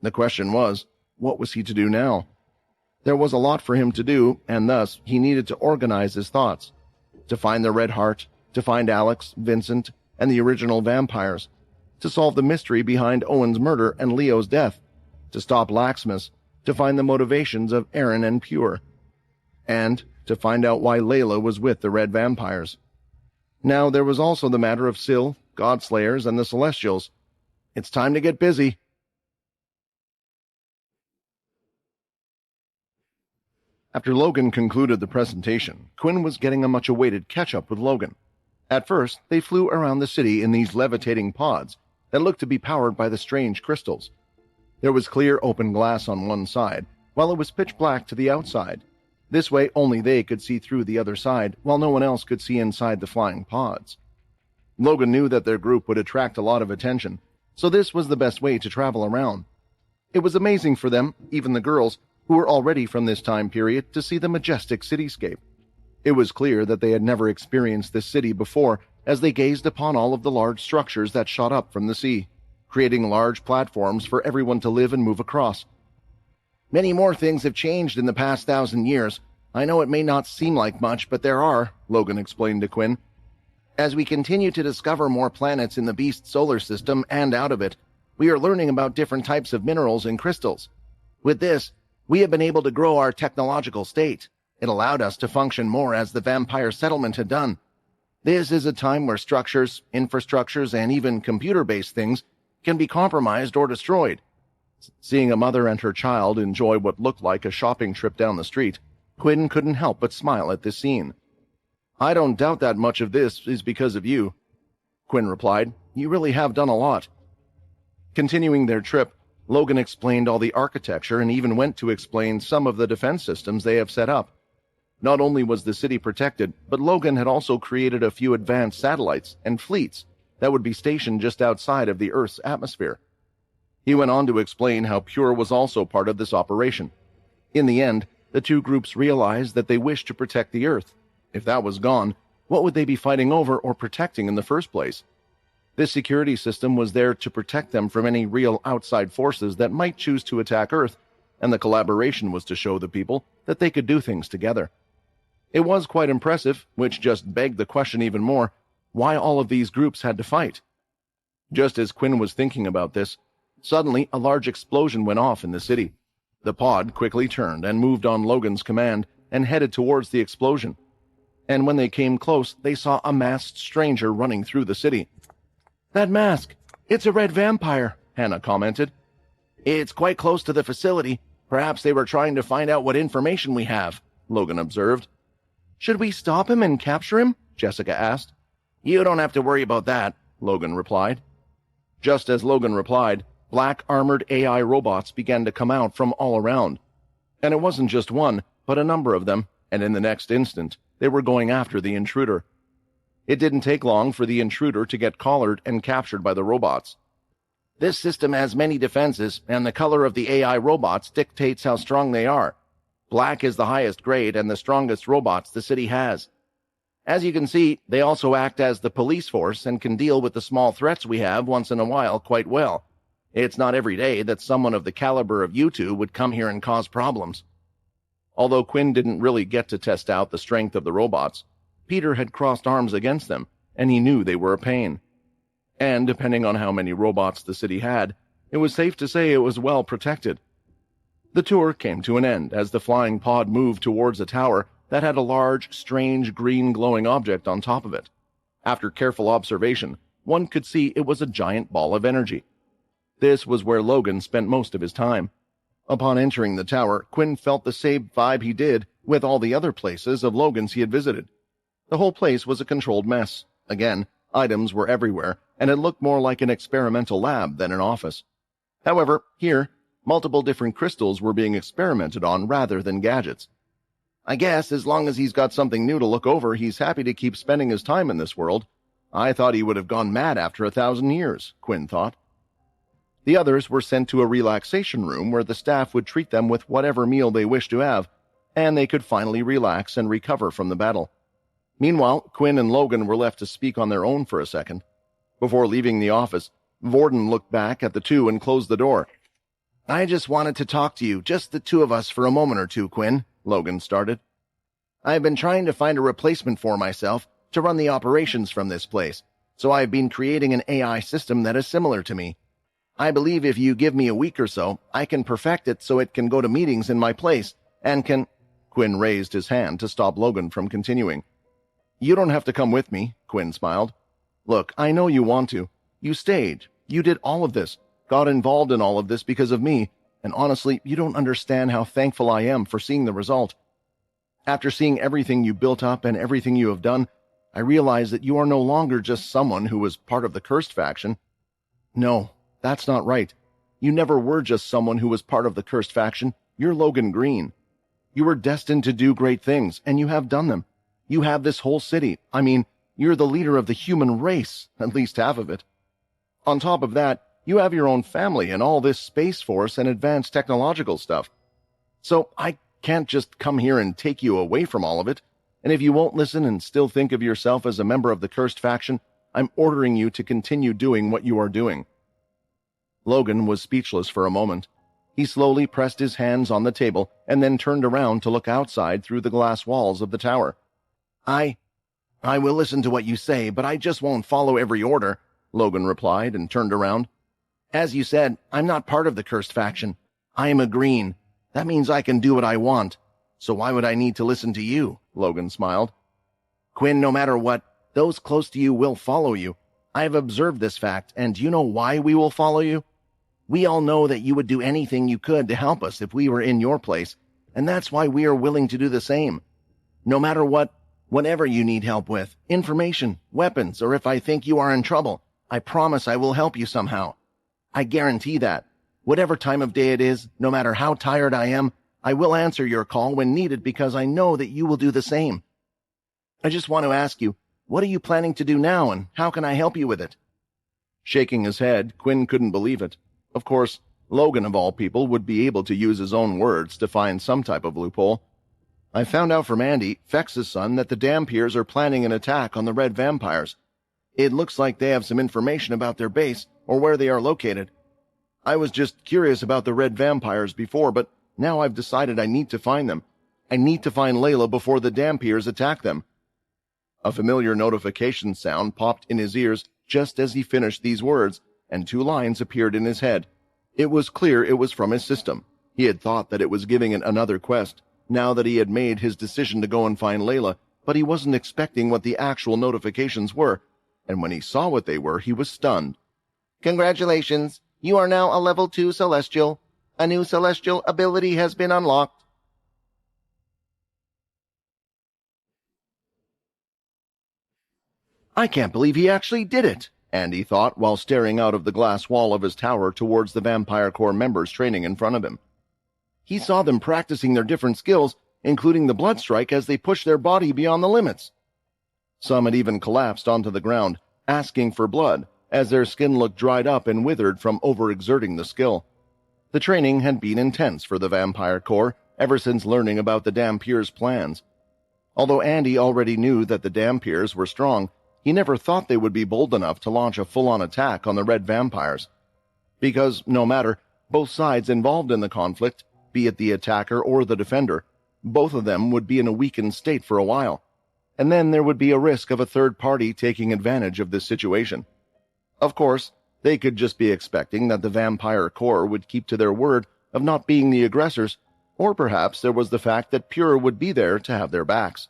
The question was, what was he to do now? There was a lot for him to do, and thus he needed to organize his thoughts. To find the Red Heart, to find Alex, Vincent, and the original vampires. To solve the mystery behind Owen's murder and Leo's death. To stop Laxmus, to find the motivations of Aaron and Pure, and to find out why Layla was with the Red Vampires. Now there was also the matter of Syl, Godslayers, and the Celestials. It's time to get busy. After Logan concluded the presentation, Quinn was getting a much-awaited catch-up with Logan. At first, they flew around the city in these levitating pods that looked to be powered by the strange crystals. There was clear open glass on one side, while it was pitch black to the outside. This way only they could see through the other side, while no one else could see inside the flying pods. Logan knew that their group would attract a lot of attention, so this was the best way to travel around. It was amazing for them, even the girls, who were already from this time period, to see the majestic cityscape. It was clear that they had never experienced this city before, as they gazed upon all of the large structures that shot up from the sea, creating large platforms for everyone to live and move across. "Many more things have changed in the past 1,000 years. I know it may not seem like much, but there are," Logan explained to Quinn. "As we continue to discover more planets in the Beast solar system and out of it, we are learning about different types of minerals and crystals. With this, we have been able to grow our technological state. It allowed us to function more as the vampire settlement had done. This is a time where structures, infrastructures, and even computer-based things can be compromised or destroyed." Seeing a mother and her child enjoy what looked like a shopping trip down the street, Quinn couldn't help but smile at this scene. "I don't doubt that much of this is because of you," Quinn replied. "You really have done a lot." Continuing their trip, Logan explained all the architecture and even went to explain some of the defense systems they have set up. Not only was the city protected, but Logan had also created a few advanced satellites and fleets that would be stationed just outside of the Earth's atmosphere. He went on to explain how Pure was also part of this operation. In the end, the two groups realized that they wished to protect the Earth. If that was gone, what would they be fighting over or protecting in the first place? This security system was there to protect them from any real outside forces that might choose to attack Earth, and the collaboration was to show the people that they could do things together. It was quite impressive, which just begged the question even more, why all of these groups had to fight. Just as Quinn was thinking about this, suddenly a large explosion went off in the city. The pod quickly turned and moved on Logan's command and headed towards the explosion. And when they came close, they saw a masked stranger running through the city. "That mask! It's a red vampire," Hannah commented. "It's quite close to the facility. Perhaps they were trying to find out what information we have," Logan observed. "Should we stop him and capture him?" Jessica asked. "You don't have to worry about that," Logan replied. Just as Logan replied, black armored AI robots began to come out from all around. And it wasn't just one, but a number of them, and in the next instant, they were going after the intruder. It didn't take long for the intruder to get collared and captured by the robots. "This system has many defenses, and the color of the AI robots dictates how strong they are. Black is the highest grade and the strongest robots the city has. As you can see, they also act as the police force and can deal with the small threats we have once in a while quite well. It's not every day that someone of the caliber of you two would come here and cause problems." Although Quinn didn't really get to test out the strength of the robots, Peter had crossed arms against them, and he knew they were a pain. And depending on how many robots the city had, it was safe to say it was well protected. The tour came to an end as the flying pod moved towards a tower that had a large, strange, green glowing object on top of it. After careful observation, one could see it was a giant ball of energy. This was where Logan spent most of his time. Upon entering the tower, Quinn felt the same vibe he did with all the other places of Logan's he had visited. The whole place was a controlled mess. Again, items were everywhere, and it looked more like an experimental lab than an office. However, here, multiple different crystals were being experimented on rather than gadgets. "I guess as long as he's got something new to look over, he's happy to keep spending his time in this world. I thought he would have gone mad after 1,000 years, Quinn thought. The others were sent to a relaxation room where the staff would treat them with whatever meal they wished to have, and they could finally relax and recover from the battle. Meanwhile, Quinn and Logan were left to speak on their own for a second. Before leaving the office, Vorden looked back at the two and closed the door. "I just wanted to talk to you, just the two of us, for a moment or two, Quinn," Logan started. "I've been trying to find a replacement for myself to run the operations from this place, so I've been creating an AI system that is similar to me. I believe if you give me a week or so, I can perfect it so it can go to meetings in my place and can—" Quinn raised his hand to stop Logan from continuing. "You don't have to come with me," Quinn smiled. "Look, I know you want to. You stayed. You did all of this, got involved in all of this because of me, and honestly, you don't understand how thankful I am for seeing the result. After seeing everything you built up and everything you have done, I realize that you are no longer just someone who was part of the cursed faction. No, that's not right. You never were just someone who was part of the cursed faction. You're Logan Green. You were destined to do great things, and you have done them. You have this whole city. I mean, you're the leader of the human race, at least half of it. On top of that, you have your own family and all this space force and advanced technological stuff. So I can't just come here and take you away from all of it, and if you won't listen and still think of yourself as a member of the cursed faction, I'm ordering you to continue doing what you are doing." Logan was speechless for a moment. He slowly pressed his hands on the table and then turned around to look outside through the glass walls of the tower. I will listen to what you say, but I just won't follow every order," Logan replied and turned around. "As you said, I'm not part of the cursed faction. I am a Green. That means I can do what I want. So why would I need to listen to you?" Logan smiled. "Quinn, no matter what, those close to you will follow you. I have observed this fact, and do you know why we will follow you? We all know that you would do anything you could to help us if we were in your place, and that's why we are willing to do the same. No matter what, whatever you need help with, information, weapons, or if I think you are in trouble, I promise I will help you somehow. I guarantee that. Whatever time of day it is, no matter how tired I am, I will answer your call when needed because I know that you will do the same. I just want to ask you, what are you planning to do now, and how can I help you with it?" Shaking his head, Quinn couldn't believe it. Of course, Logan, of all people, would be able to use his own words to find some type of loophole. I found out from Andy, Fex's son, that the Dampiers are planning an attack on the Red Vampires. It looks like they have some information about their base or where they are located. I was just curious about the Red Vampires before, but now I've decided I need to find them. I need to find Layla before the Dampiers attack them. A familiar notification sound popped in his ears just as he finished these words, and 2 lines appeared in his head. It was clear it was from his system. He had thought that it was giving it another quest, now that he had made his decision to go and find Layla, but he wasn't expecting what the actual notifications were, and when he saw what they were, he was stunned. Congratulations, you are now a level 2 Celestial. A new Celestial ability has been unlocked. I can't believe he actually did it, Andy thought while staring out of the glass wall of his tower towards the Vampire Corps members training in front of him. He saw them practicing their different skills, including the blood strike as they pushed their body beyond the limits. Some had even collapsed onto the ground, asking for blood, as their skin looked dried up and withered from overexerting the skill. The training had been intense for the Vampire Corps ever since learning about the Dampiers' plans. Although Andy already knew that the Dampiers were strong, he never thought they would be bold enough to launch a full-on attack on the Red Vampires. Because, no matter, both sides involved in the conflict, be it the attacker or the defender, both of them would be in a weakened state for a while, and then there would be a risk of a third party taking advantage of this situation. Of course, they could just be expecting that the Vampire Corps would keep to their word of not being the aggressors, or perhaps there was the fact that Pure would be there to have their backs.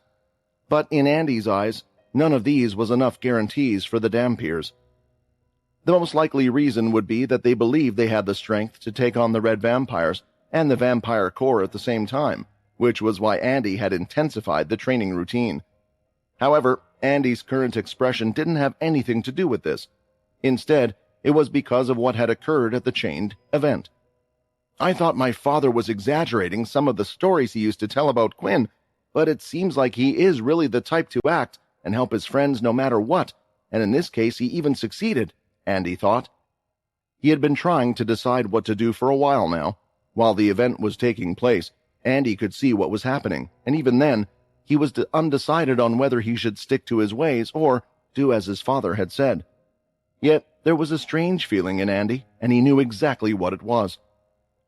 But in Andy's eyes, none of these was enough guarantees for the Dampiers. The most likely reason would be that they believed they had the strength to take on the Red Vampires and the Vampire Corps at the same time, which was why Andy had intensified the training routine. However, Andy's current expression didn't have anything to do with this. Instead, it was because of what had occurred at the chained event. I thought my father was exaggerating some of the stories he used to tell about Quinn, but it seems like he is really the type to act and help his friends no matter what, and in this case he even succeeded, Andy thought. He had been trying to decide what to do for a while now. While the event was taking place, Andy could see what was happening, and even then, he was undecided on whether he should stick to his ways or do as his father had said. Yet there was a strange feeling in Andy, and he knew exactly what it was.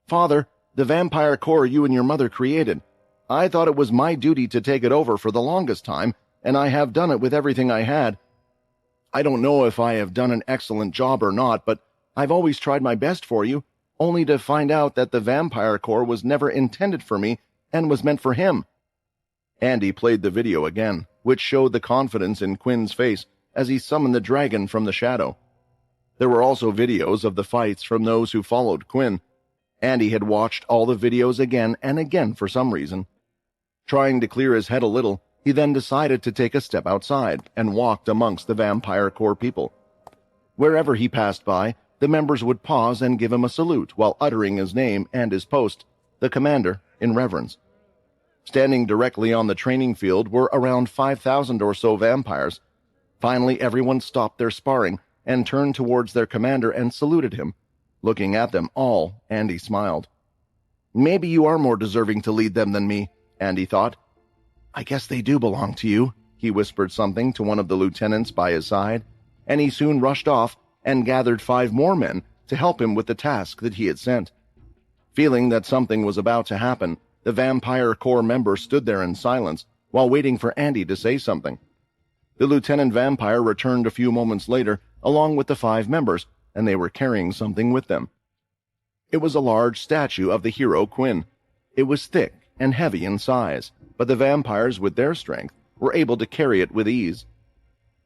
Father, the Vampire Corps you and your mother created. I thought it was my duty to take it over for the longest time, and I have done it with everything I had. I don't know if I have done an excellent job or not, but I've always tried my best for you, only to find out that the Vampire Corps was never intended for me and was meant for him. Andy played the video again, which showed the confidence in Quinn's face as he summoned the dragon from the shadow. There were also videos of the fights from those who followed Quinn. Andy had watched all the videos again and again for some reason. Trying to clear his head a little, he then decided to take a step outside and walked amongst the Vampire Corps people. Wherever he passed by, the members would pause and give him a salute while uttering his name and his post, the commander, in reverence. Standing directly on the training field were around 5,000 or so vampires. Finally, everyone stopped their sparring and turned towards their commander and saluted him. Looking at them all, Andy smiled. Maybe you are more deserving to lead them than me, Andy thought. I guess they do belong to you, he whispered something to one of the lieutenants by his side, and he soon rushed off and gathered 5 more men to help him with the task that he had sent. Feeling that something was about to happen, the Vampire Corps member stood there in silence while waiting for Andy to say something. The Lieutenant Vampire returned a few moments later, along with the 5 members, and they were carrying something with them. It was a large statue of the hero Quinn. It was thick and heavy in size, but the vampires, with their strength, were able to carry it with ease.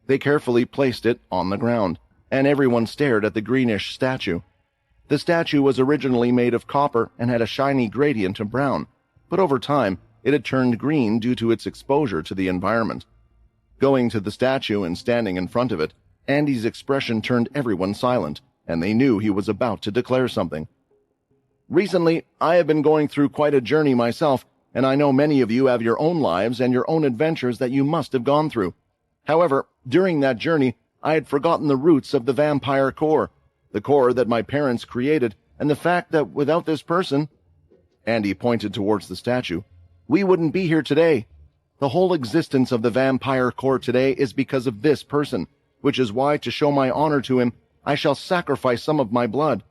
They carefully placed it on the ground, and everyone stared at the greenish statue. The statue was originally made of copper and had a shiny gradient of brown, but over time it had turned green due to its exposure to the environment. Going to the statue and standing in front of it, Andy's expression turned everyone silent, and they knew he was about to declare something. Recently, I have been going through quite a journey myself, and I know many of you have your own lives and your own adventures that you must have gone through. However, during that journey, I had forgotten the roots of the Vampire Corps, the corps that my parents created and the fact that without this person," Andy pointed towards the statue, "we wouldn't be here today. The whole existence of the vampire core today is because of this person, which is why, to show my honor to him, I shall sacrifice some of my blood."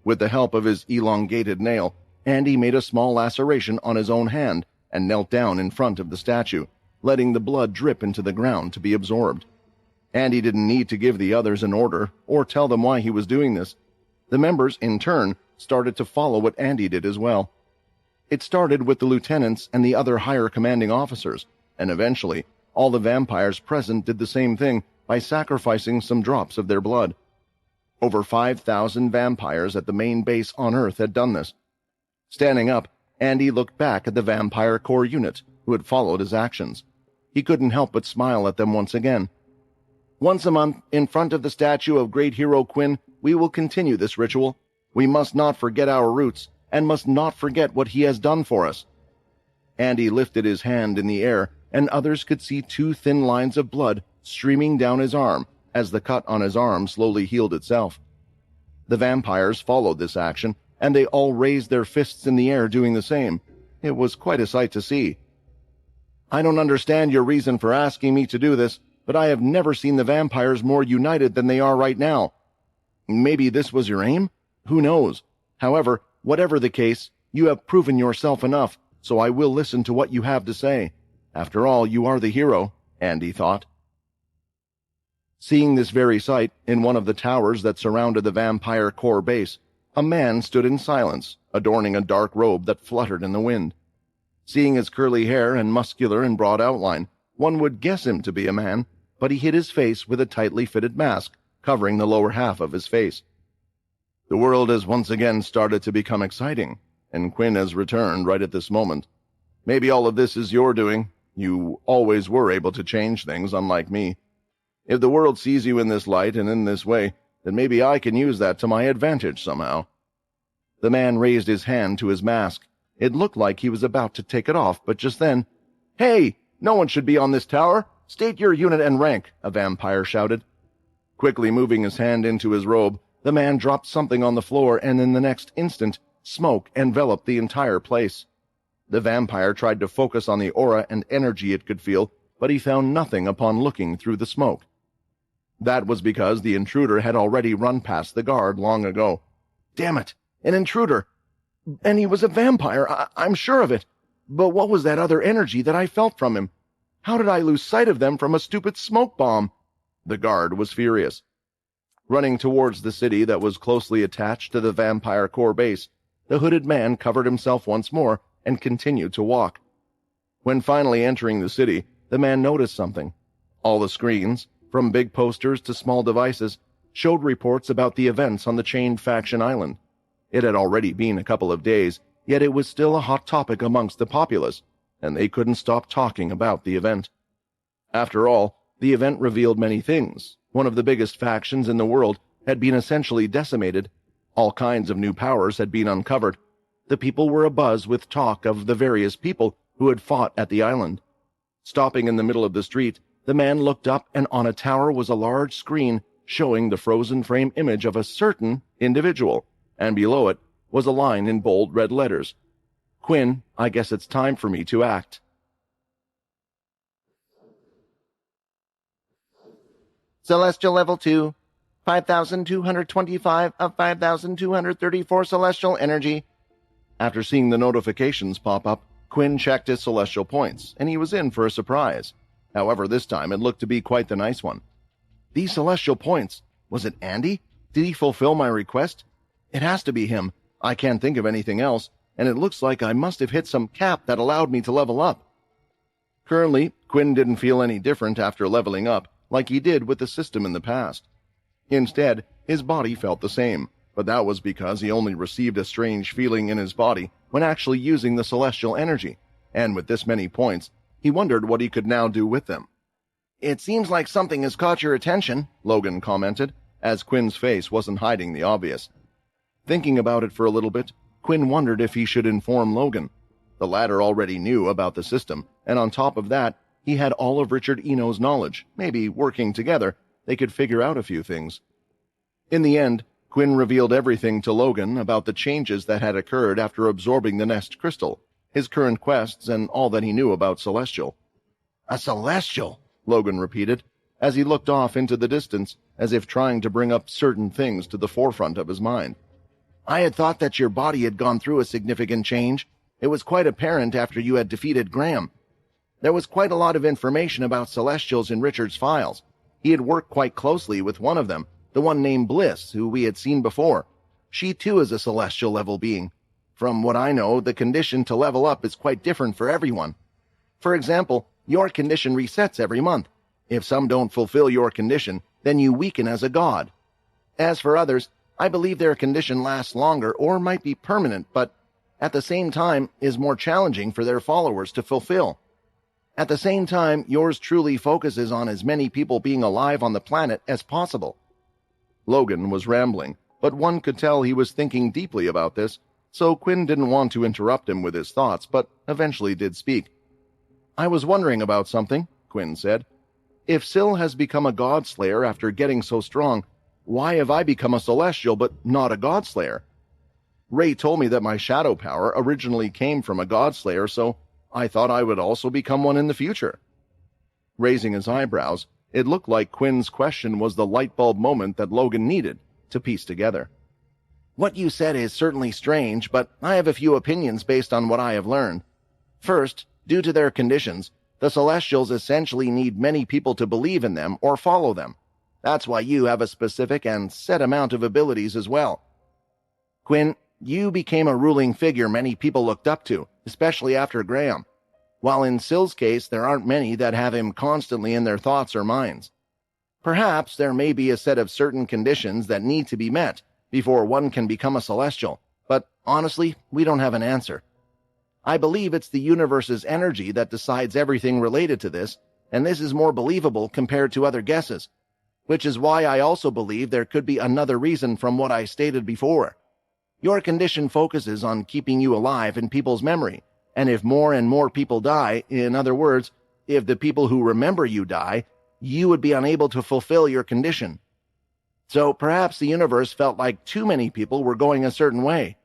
With the help of his elongated nail, Andy made a small laceration on his own hand and knelt down in front of the statue, letting the blood drip into the ground to be absorbed. Andy didn't need to give the others an order or tell them why he was doing this. The members, in turn, started to follow what Andy did as well. It started with the lieutenants and the other higher commanding officers, and eventually all the vampires present did the same thing by sacrificing some drops of their blood. Over 5,000 vampires at the main base on Earth had done this. Standing up, Andy looked back at the vampire core unit who had followed his actions. He couldn't help but smile at them once again. "Once a month, in front of the statue of great hero Quinn, we will continue this ritual. We must not forget our roots, and must not forget what he has done for us." Andy lifted his hand in the air, and others could see 2 thin lines of blood streaming down his arm as the cut on his arm slowly healed itself. The vampires followed this action, and they all raised their fists in the air doing the same. It was quite a sight to see. "I don't understand your reason for asking me to do this, but I have never seen the vampires more united than they are right now. Maybe this was your aim? Who knows? However, whatever the case, you have proven yourself enough, so I will listen to what you have to say. After all, you are the hero," Andy thought. Seeing this very sight, in one of the towers that surrounded the vampire core base, a man stood in silence, adorning a dark robe that fluttered in the wind. Seeing his curly hair and muscular and broad outline, one would guess him to be a man, but he hid his face with a tightly fitted mask, covering the lower half of his face. "The world has once again started to become exciting, and Quinn has returned right at this moment. Maybe all of this is your doing. You always were able to change things, unlike me. If the world sees you in this light and in this way, then maybe I can use that to my advantage somehow." The man raised his hand to his mask. It looked like he was about to take it off, but just then, "Hey, no one should be on this tower! State your unit and rank," a vampire shouted. Quickly moving his hand into his robe, the man dropped something on the floor, and in the next instant, smoke enveloped the entire place. The vampire tried to focus on the aura and energy it could feel, but he found nothing upon looking through the smoke. That was because the intruder had already run past the guard long ago. Damn it! An intruder! And he was a vampire, I'm sure of it. But what was that other energy that I felt from him? How did I lose sight of them from a stupid smoke bomb? The guard was furious. Running towards the city that was closely attached to the vampire core base, the hooded man covered himself once more and continued to walk. When finally entering the city, the man noticed something. All the screens, from big posters to small devices, showed reports about the events on the chained faction island. It had already been a couple of days, yet it was still a hot topic amongst the populace, and they couldn't stop talking about the event. After all, the event revealed many things. One of the biggest factions in the world had been essentially decimated. All kinds of new powers had been uncovered. The people were abuzz with talk of the various people who had fought at the island. Stopping in the middle of the street, the man looked up, and on a tower was a large screen showing the frozen frame image of a certain individual, and below it was a line in bold red letters. "Quinn, I guess it's time for me to act." Celestial Level 2, 5,225 of 5,234 celestial energy. After seeing the notifications pop up, Quinn checked his celestial points, and he was in for a surprise. However, this time it looked to be quite the nice one. These celestial points, was it Andy? Did he fulfill my request? It has to be him. I can't think of anything else, and it looks like I must have hit some cap that allowed me to level up. Currently, Quinn didn't feel any different after leveling up, like he did with the system in the past. Instead, his body felt the same, but that was because he only received a strange feeling in his body when actually using the celestial energy, and with this many points, he wondered what he could now do with them. "It seems like something has caught your attention," Logan commented, as Quinn's face wasn't hiding the obvious. Thinking about it for a little bit, Quinn wondered if he should inform Logan. The latter already knew about the system, and on top of that, he had all of Richard Eno's knowledge. Maybe working together, they could figure out a few things. In the end, Quinn revealed everything to Logan about the changes that had occurred after absorbing the Nest crystal, his current quests, and all that he knew about Celestial. A Celestial, Logan repeated, as he looked off into the distance, as if trying to bring up certain things to the forefront of his mind. I had thought that your body had gone through a significant change. It was quite apparent after you had defeated Graham. There was quite a lot of information about Celestials in Richard's files. He had worked quite closely with one of them, the one named Bliss, who we had seen before. She too is a Celestial level being. From what I know, the condition to level up is quite different for everyone. For example, your condition resets every month. If some don't fulfill your condition, then you weaken as a god. As for others, I believe their condition lasts longer or might be permanent, but at the same time is more challenging for their followers to fulfill. At the same time, yours truly focuses on as many people being alive on the planet as possible. Logan was rambling, but one could tell he was thinking deeply about this, so Quinn didn't want to interrupt him with his thoughts, but eventually did speak. I was wondering about something, Quinn said. If Syl has become a god-slayer after getting so strong, why have I become a Celestial but not a god-slayer? Ray told me that my shadow power originally came from a god-slayer, so I thought I would also become one in the future. Raising his eyebrows, it looked like Quinn's question was the light bulb moment that Logan needed to piece together. What you said is certainly strange, but I have a few opinions based on what I have learned. First, due to their conditions, the Celestials essentially need many people to believe in them or follow them. That's why you have a specific and set amount of abilities as well. Quinn, you became a ruling figure many people looked up to, especially after Graham. While in Syl's case, there aren't many that have him constantly in their thoughts or minds. Perhaps there may be a set of certain conditions that need to be met before one can become a Celestial, but honestly, we don't have an answer. I believe it's the universe's energy that decides everything related to this, and this is more believable compared to other guesses, which is why I also believe there could be another reason from what I stated before. Your condition focuses on keeping you alive in people's memory, and if more and more people die, in other words, if the people who remember you die, you would be unable to fulfill your condition. So perhaps the universe felt like too many people were going a certain way.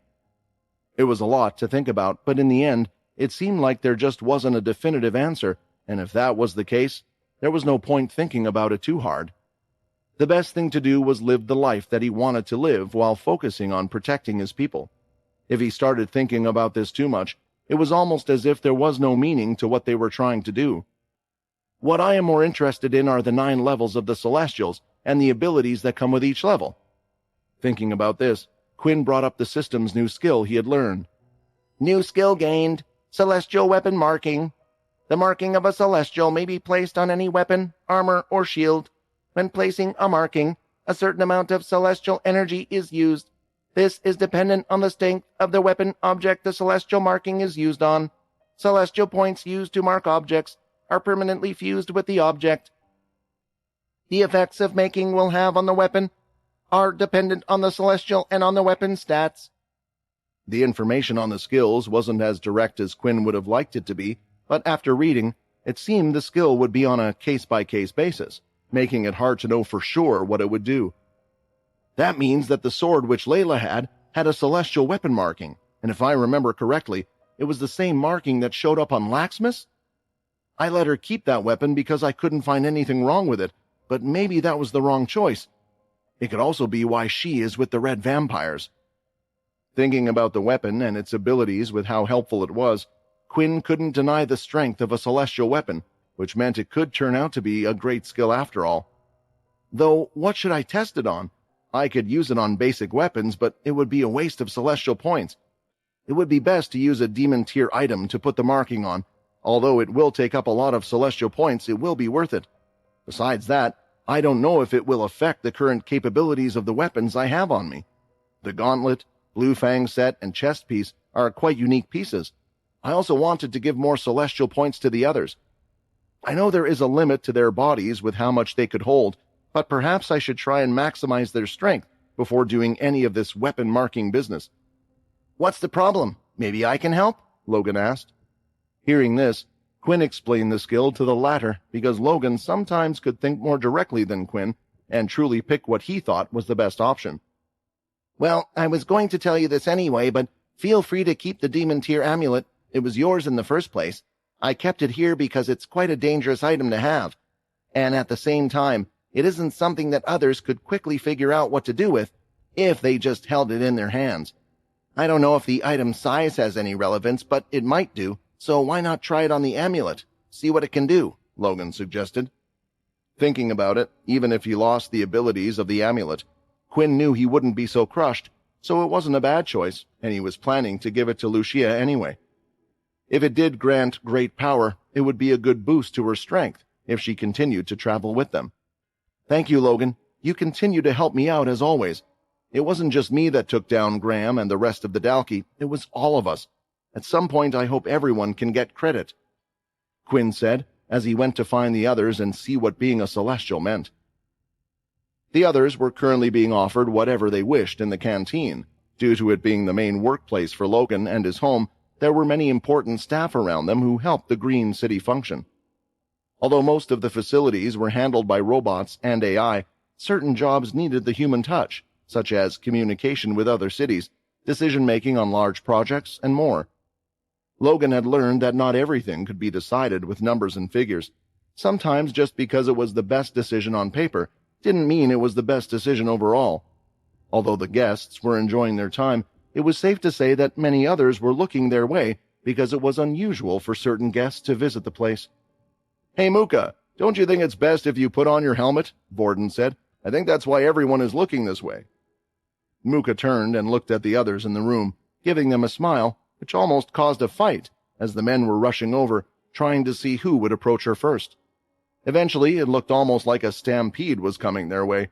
It was a lot to think about, but in the end, it seemed like there just wasn't a definitive answer, and if that was the case, there was no point thinking about it too hard. The best thing to do was live the life that he wanted to live while focusing on protecting his people. If he started thinking about this too much, it was almost as if there was no meaning to what they were trying to do. What I am more interested in are the 9 levels of the Celestials and the abilities that come with each level. Thinking about this, Quinn brought up the system's new skill he had learned. New skill gained. Celestial weapon marking. The marking of a Celestial may be placed on any weapon, armor, or shield. When placing a marking, a certain amount of Celestial energy is used. This is dependent on the strength of the weapon object the Celestial marking is used on. Celestial points used to mark objects are permanently fused with the object. The effects of making will have on the weapon are dependent on the Celestial and on the weapon stats. The information on the skills wasn't as direct as Quinn would have liked it to be, but after reading, it seemed the skill would be on a case-by-case basis, making it hard to know for sure what it would do. That means that the sword which Layla had a Celestial weapon marking, and if I remember correctly, it was the same marking that showed up on Laxmus? I let her keep that weapon because I couldn't find anything wrong with it, but maybe that was the wrong choice. It could also be why she is with the Red Vampires. Thinking about the weapon and its abilities with how helpful it was, Quinn couldn't deny the strength of a Celestial weapon, which meant it could turn out to be a great skill after all. Though, what should I test it on? I could use it on basic weapons, but it would be a waste of Celestial points. It would be best to use a demon tier item to put the marking on. Although it will take up a lot of Celestial points, it will be worth it. Besides that, I don't know if it will affect the current capabilities of the weapons I have on me. The gauntlet, Blue Fang set, and chest piece are quite unique pieces. I also wanted to give more Celestial points to the others. I know there is a limit to their bodies with how much they could hold, but perhaps I should try and maximize their strength before doing any of this weapon marking business. What's the problem? Maybe I can help? Logan asked. Hearing this, Quinn explained the skill to the latter because Logan sometimes could think more directly than Quinn and truly pick what he thought was the best option. Well, I was going to tell you this anyway, but feel free to keep the demon tier amulet. It was yours in the first place. I kept it here because it's quite a dangerous item to have. And at the same time, it isn't something that others could quickly figure out what to do with if they just held it in their hands. I don't know if the item's size has any relevance, but it might do, so why not try it on the amulet? See what it can do, Logan suggested. Thinking about it, even if he lost the abilities of the amulet, Quinn knew he wouldn't be so crushed, so it wasn't a bad choice, and he was planning to give it to Lucia anyway. If it did grant great power, it would be a good boost to her strength if she continued to travel with them. Thank you, Logan. You continue to help me out as always. It wasn't just me that took down Graham and the rest of the Dalki, it was all of us. At some point, I hope everyone can get credit, Quinn said, as he went to find the others and see what being a Celestial meant. The others were currently being offered whatever they wished in the canteen. Due to it being the main workplace for Logan and his home, there were many important staff around them who helped the Green City function. Although most of the facilities were handled by robots and AI, certain jobs needed the human touch, such as communication with other cities, decision-making on large projects, and more. Logan had learned that not everything could be decided with numbers and figures. Sometimes just because it was the best decision on paper didn't mean it was the best decision overall. Although the guests were enjoying their time, it was safe to say that many others were looking their way because it was unusual for certain guests to visit the place. "Hey, Muka, don't you think it's best if you put on your helmet?" Borden said. "I think that's why everyone is looking this way." Muka turned and looked at the others in the room, giving them a smile, which almost caused a fight as the men were rushing over, trying to see who would approach her first. Eventually, it looked almost like a stampede was coming their way.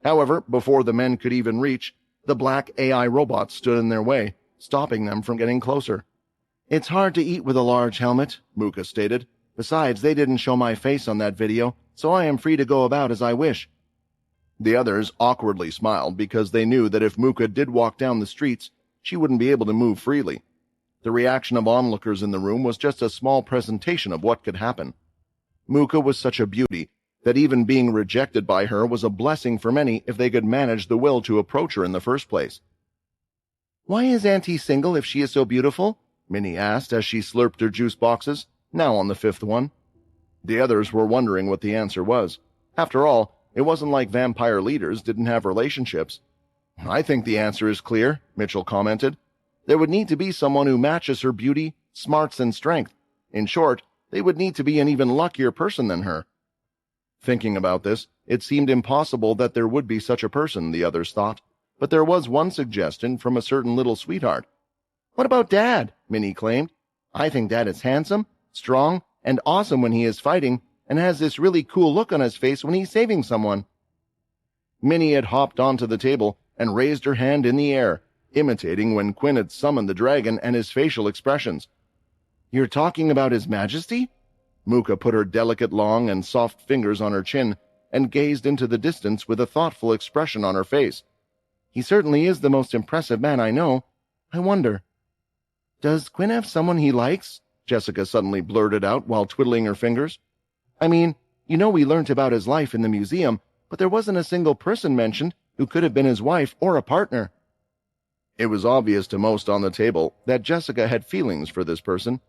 However, before the men could even reach, the black AI robot stood in their way, stopping them from getting closer. "It's hard to eat with a large helmet," Muka stated. "Besides, they didn't show my face on that video, so I am free to go about as I wish." The others awkwardly smiled because they knew that if Muka did walk down the streets, she wouldn't be able to move freely. The reaction of onlookers in the room was just a small presentation of what could happen. Muka was such a beauty that even being rejected by her was a blessing for many if they could manage the will to approach her in the first place. "Why is Auntie single if she is so beautiful?" Minnie asked as she slurped her juice boxes, now on the fifth one. The others were wondering what the answer was. After all, it wasn't like vampire leaders didn't have relationships. "I think the answer is clear," Mitchell commented. "There would need to be someone who matches her beauty, smarts, and strength. In short, they would need to be an even luckier person than her." Thinking about this, it seemed impossible that there would be such a person, the others thought. But there was one suggestion from a certain little sweetheart. "What about Dad?" Minnie claimed. "I think Dad is handsome, strong, and awesome when he is fighting, and has this really cool look on his face when he's saving someone." Minnie had hopped onto the table and raised her hand in the air, imitating when Quinn had summoned the dragon and his facial expressions. "You're talking about His Majesty?" Muka put her delicate long and soft fingers on her chin and gazed into the distance with a thoughtful expression on her face. "He certainly is the most impressive man I know. I wonder." "Does Quinn have someone he likes?" Jessica suddenly blurted out while twiddling her fingers. "I mean, you know we learnt about his life in the museum, but there wasn't a single person mentioned who could have been his wife or a partner." It was obvious to most on the table that Jessica had feelings for this person.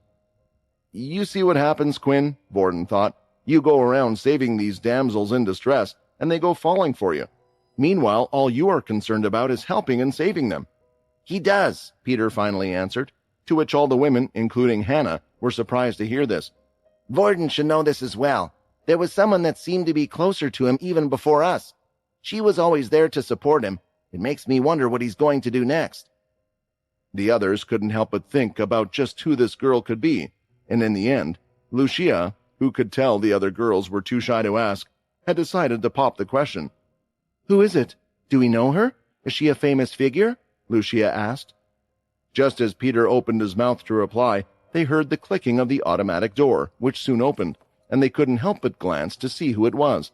"You see what happens, Quinn," Borden thought. "You go around saving these damsels in distress, and they go falling for you. Meanwhile, all you are concerned about is helping and saving them." "He does," Peter finally answered, to which all the women, including Hannah, were surprised to hear this. "Borden should know this as well. There was someone that seemed to be closer to him even before us. She was always there to support him. It makes me wonder what he's going to do next." The others couldn't help but think about just who this girl could be, and in the end, Lucia, who could tell the other girls were too shy to ask, had decided to pop the question. "Who is it? Do we know her? Is she a famous figure?" Lucia asked. Just as Peter opened his mouth to reply, they heard the clicking of the automatic door, which soon opened, and they couldn't help but glance to see who it was.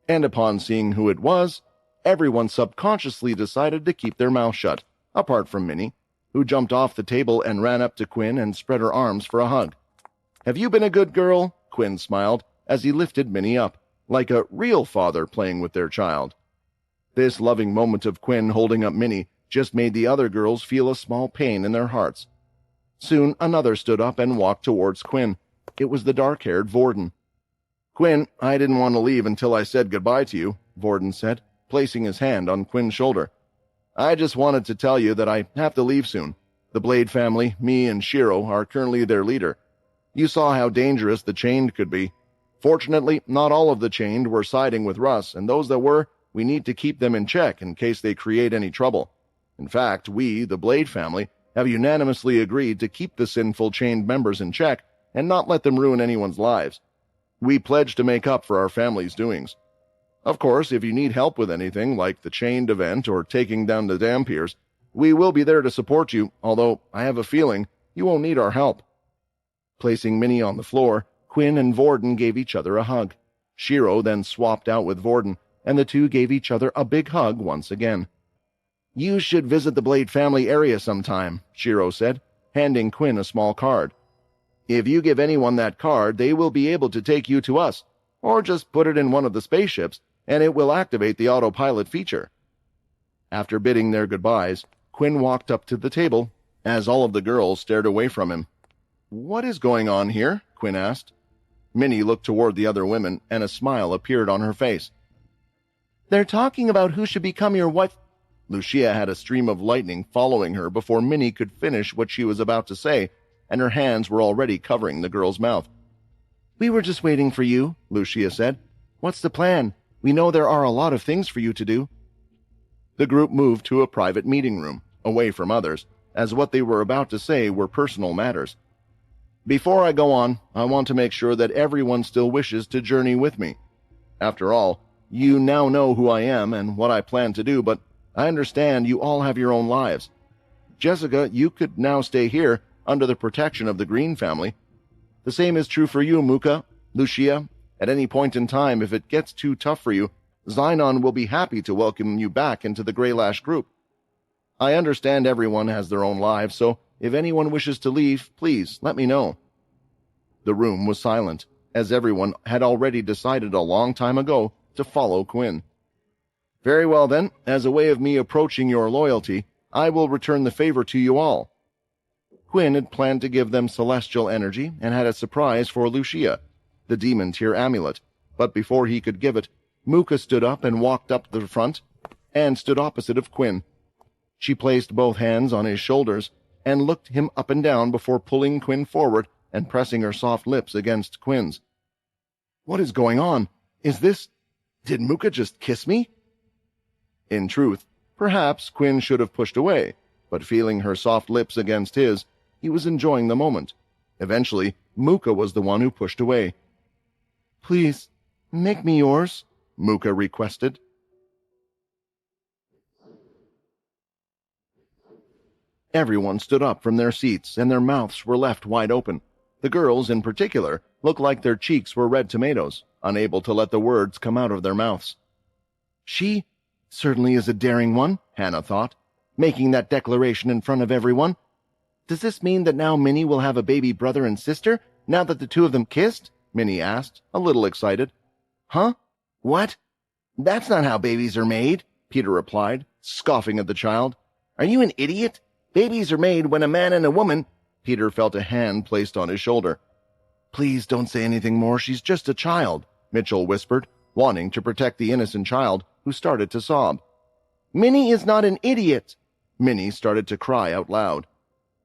And upon seeing who it was, everyone subconsciously decided to keep their mouth shut, apart from Minnie, who jumped off the table and ran up to Quinn and spread her arms for a hug. "Have you been a good girl?" Quinn smiled as he lifted Minnie up, like a real father playing with their child. This loving moment of Quinn holding up Minnie just made the other girls feel a small pain in their hearts. Soon another stood up and walked towards Quinn. It was the dark-haired Vorden. "Quinn, I didn't want to leave until I said goodbye to you," Vorden said, placing his hand on Quinn's shoulder. "I just wanted to tell you that I have to leave soon. The Blade family, me and Shiro, are currently their leader. You saw how dangerous the Chained could be. Fortunately, not all of the Chained were siding with Russ, and those that were, we need to keep them in check in case they create any trouble. In fact, we, the Blade family, have unanimously agreed to keep the sinful Chained members in check and not let them ruin anyone's lives. We pledge to make up for our family's doings. Of course, if you need help with anything, like the Chained event or taking down the Dampiers, we will be there to support you, although I have a feeling you won't need our help." Placing Minnie on the floor, Quinn and Vorden gave each other a hug. Shiro then swapped out with Vorden, and the two gave each other a big hug once again. "You should visit the Blade family area sometime," Shiro said, handing Quinn a small card. "If you give anyone that card, they will be able to take you to us, or just put it in one of the spaceships, and it will activate the autopilot feature." After bidding their goodbyes, Quinn walked up to the table, as all of the girls stared away from him. "What is going on here?" Quinn asked. Minnie looked toward the other women, and a smile appeared on her face. "They're talking about who should become your wife." Lucia had a stream of lightning following her before Minnie could finish what she was about to say, and her hands were already covering the girl's mouth. "We were just waiting for you," Lucia said. "What's the plan? We know there are a lot of things for you to do." The group moved to a private meeting room, away from others, as what they were about to say were personal matters. "Before I go on, I want to make sure that everyone still wishes to journey with me. After all, you now know who I am and what I plan to do, but I understand you all have your own lives. Jessica, you could now stay here under the protection of the Green family. The same is true for you, Muka, Lucia. At any point in time, if it gets too tough for you, Xynon will be happy to welcome you back into the Greylash group. I understand everyone has their own lives, so if anyone wishes to leave, please let me know." The room was silent, as everyone had already decided a long time ago to follow Quinn. "Very well then, as a way of me approaching your loyalty, I will return the favor to you all." Quinn had planned to give them celestial energy and had a surprise for Lucia, the demon tier amulet, but before he could give it, Muka stood up and walked up the front and stood opposite of Quinn. She placed both hands on his shoulders and looked him up and down before pulling Quinn forward and pressing her soft lips against Quinn's. "What is going on? Did Muka just kiss me?" In truth, perhaps Quinn should have pushed away, but feeling her soft lips against his, he was enjoying the moment. Eventually, Muka was the one who pushed away. "Please, make me yours," Muka requested. Everyone stood up from their seats, and their mouths were left wide open. The girls, in particular, looked like their cheeks were red tomatoes, unable to let the words come out of their mouths. "She certainly is a daring one," Hannah thought, "making that declaration in front of everyone. Does this mean that now Minnie will have a baby brother and sister, now that the two of them kissed?" Minnie asked, a little excited. "Huh? What? That's not how babies are made," Peter replied, scoffing at the child. "Are you an idiot? Babies are made when a man and a woman—" Peter felt a hand placed on his shoulder. "Please don't say anything more. She's just a child," Mitchell whispered, wanting to protect the innocent child, who started to sob. "Minnie is not an idiot!" Minnie started to cry out loud.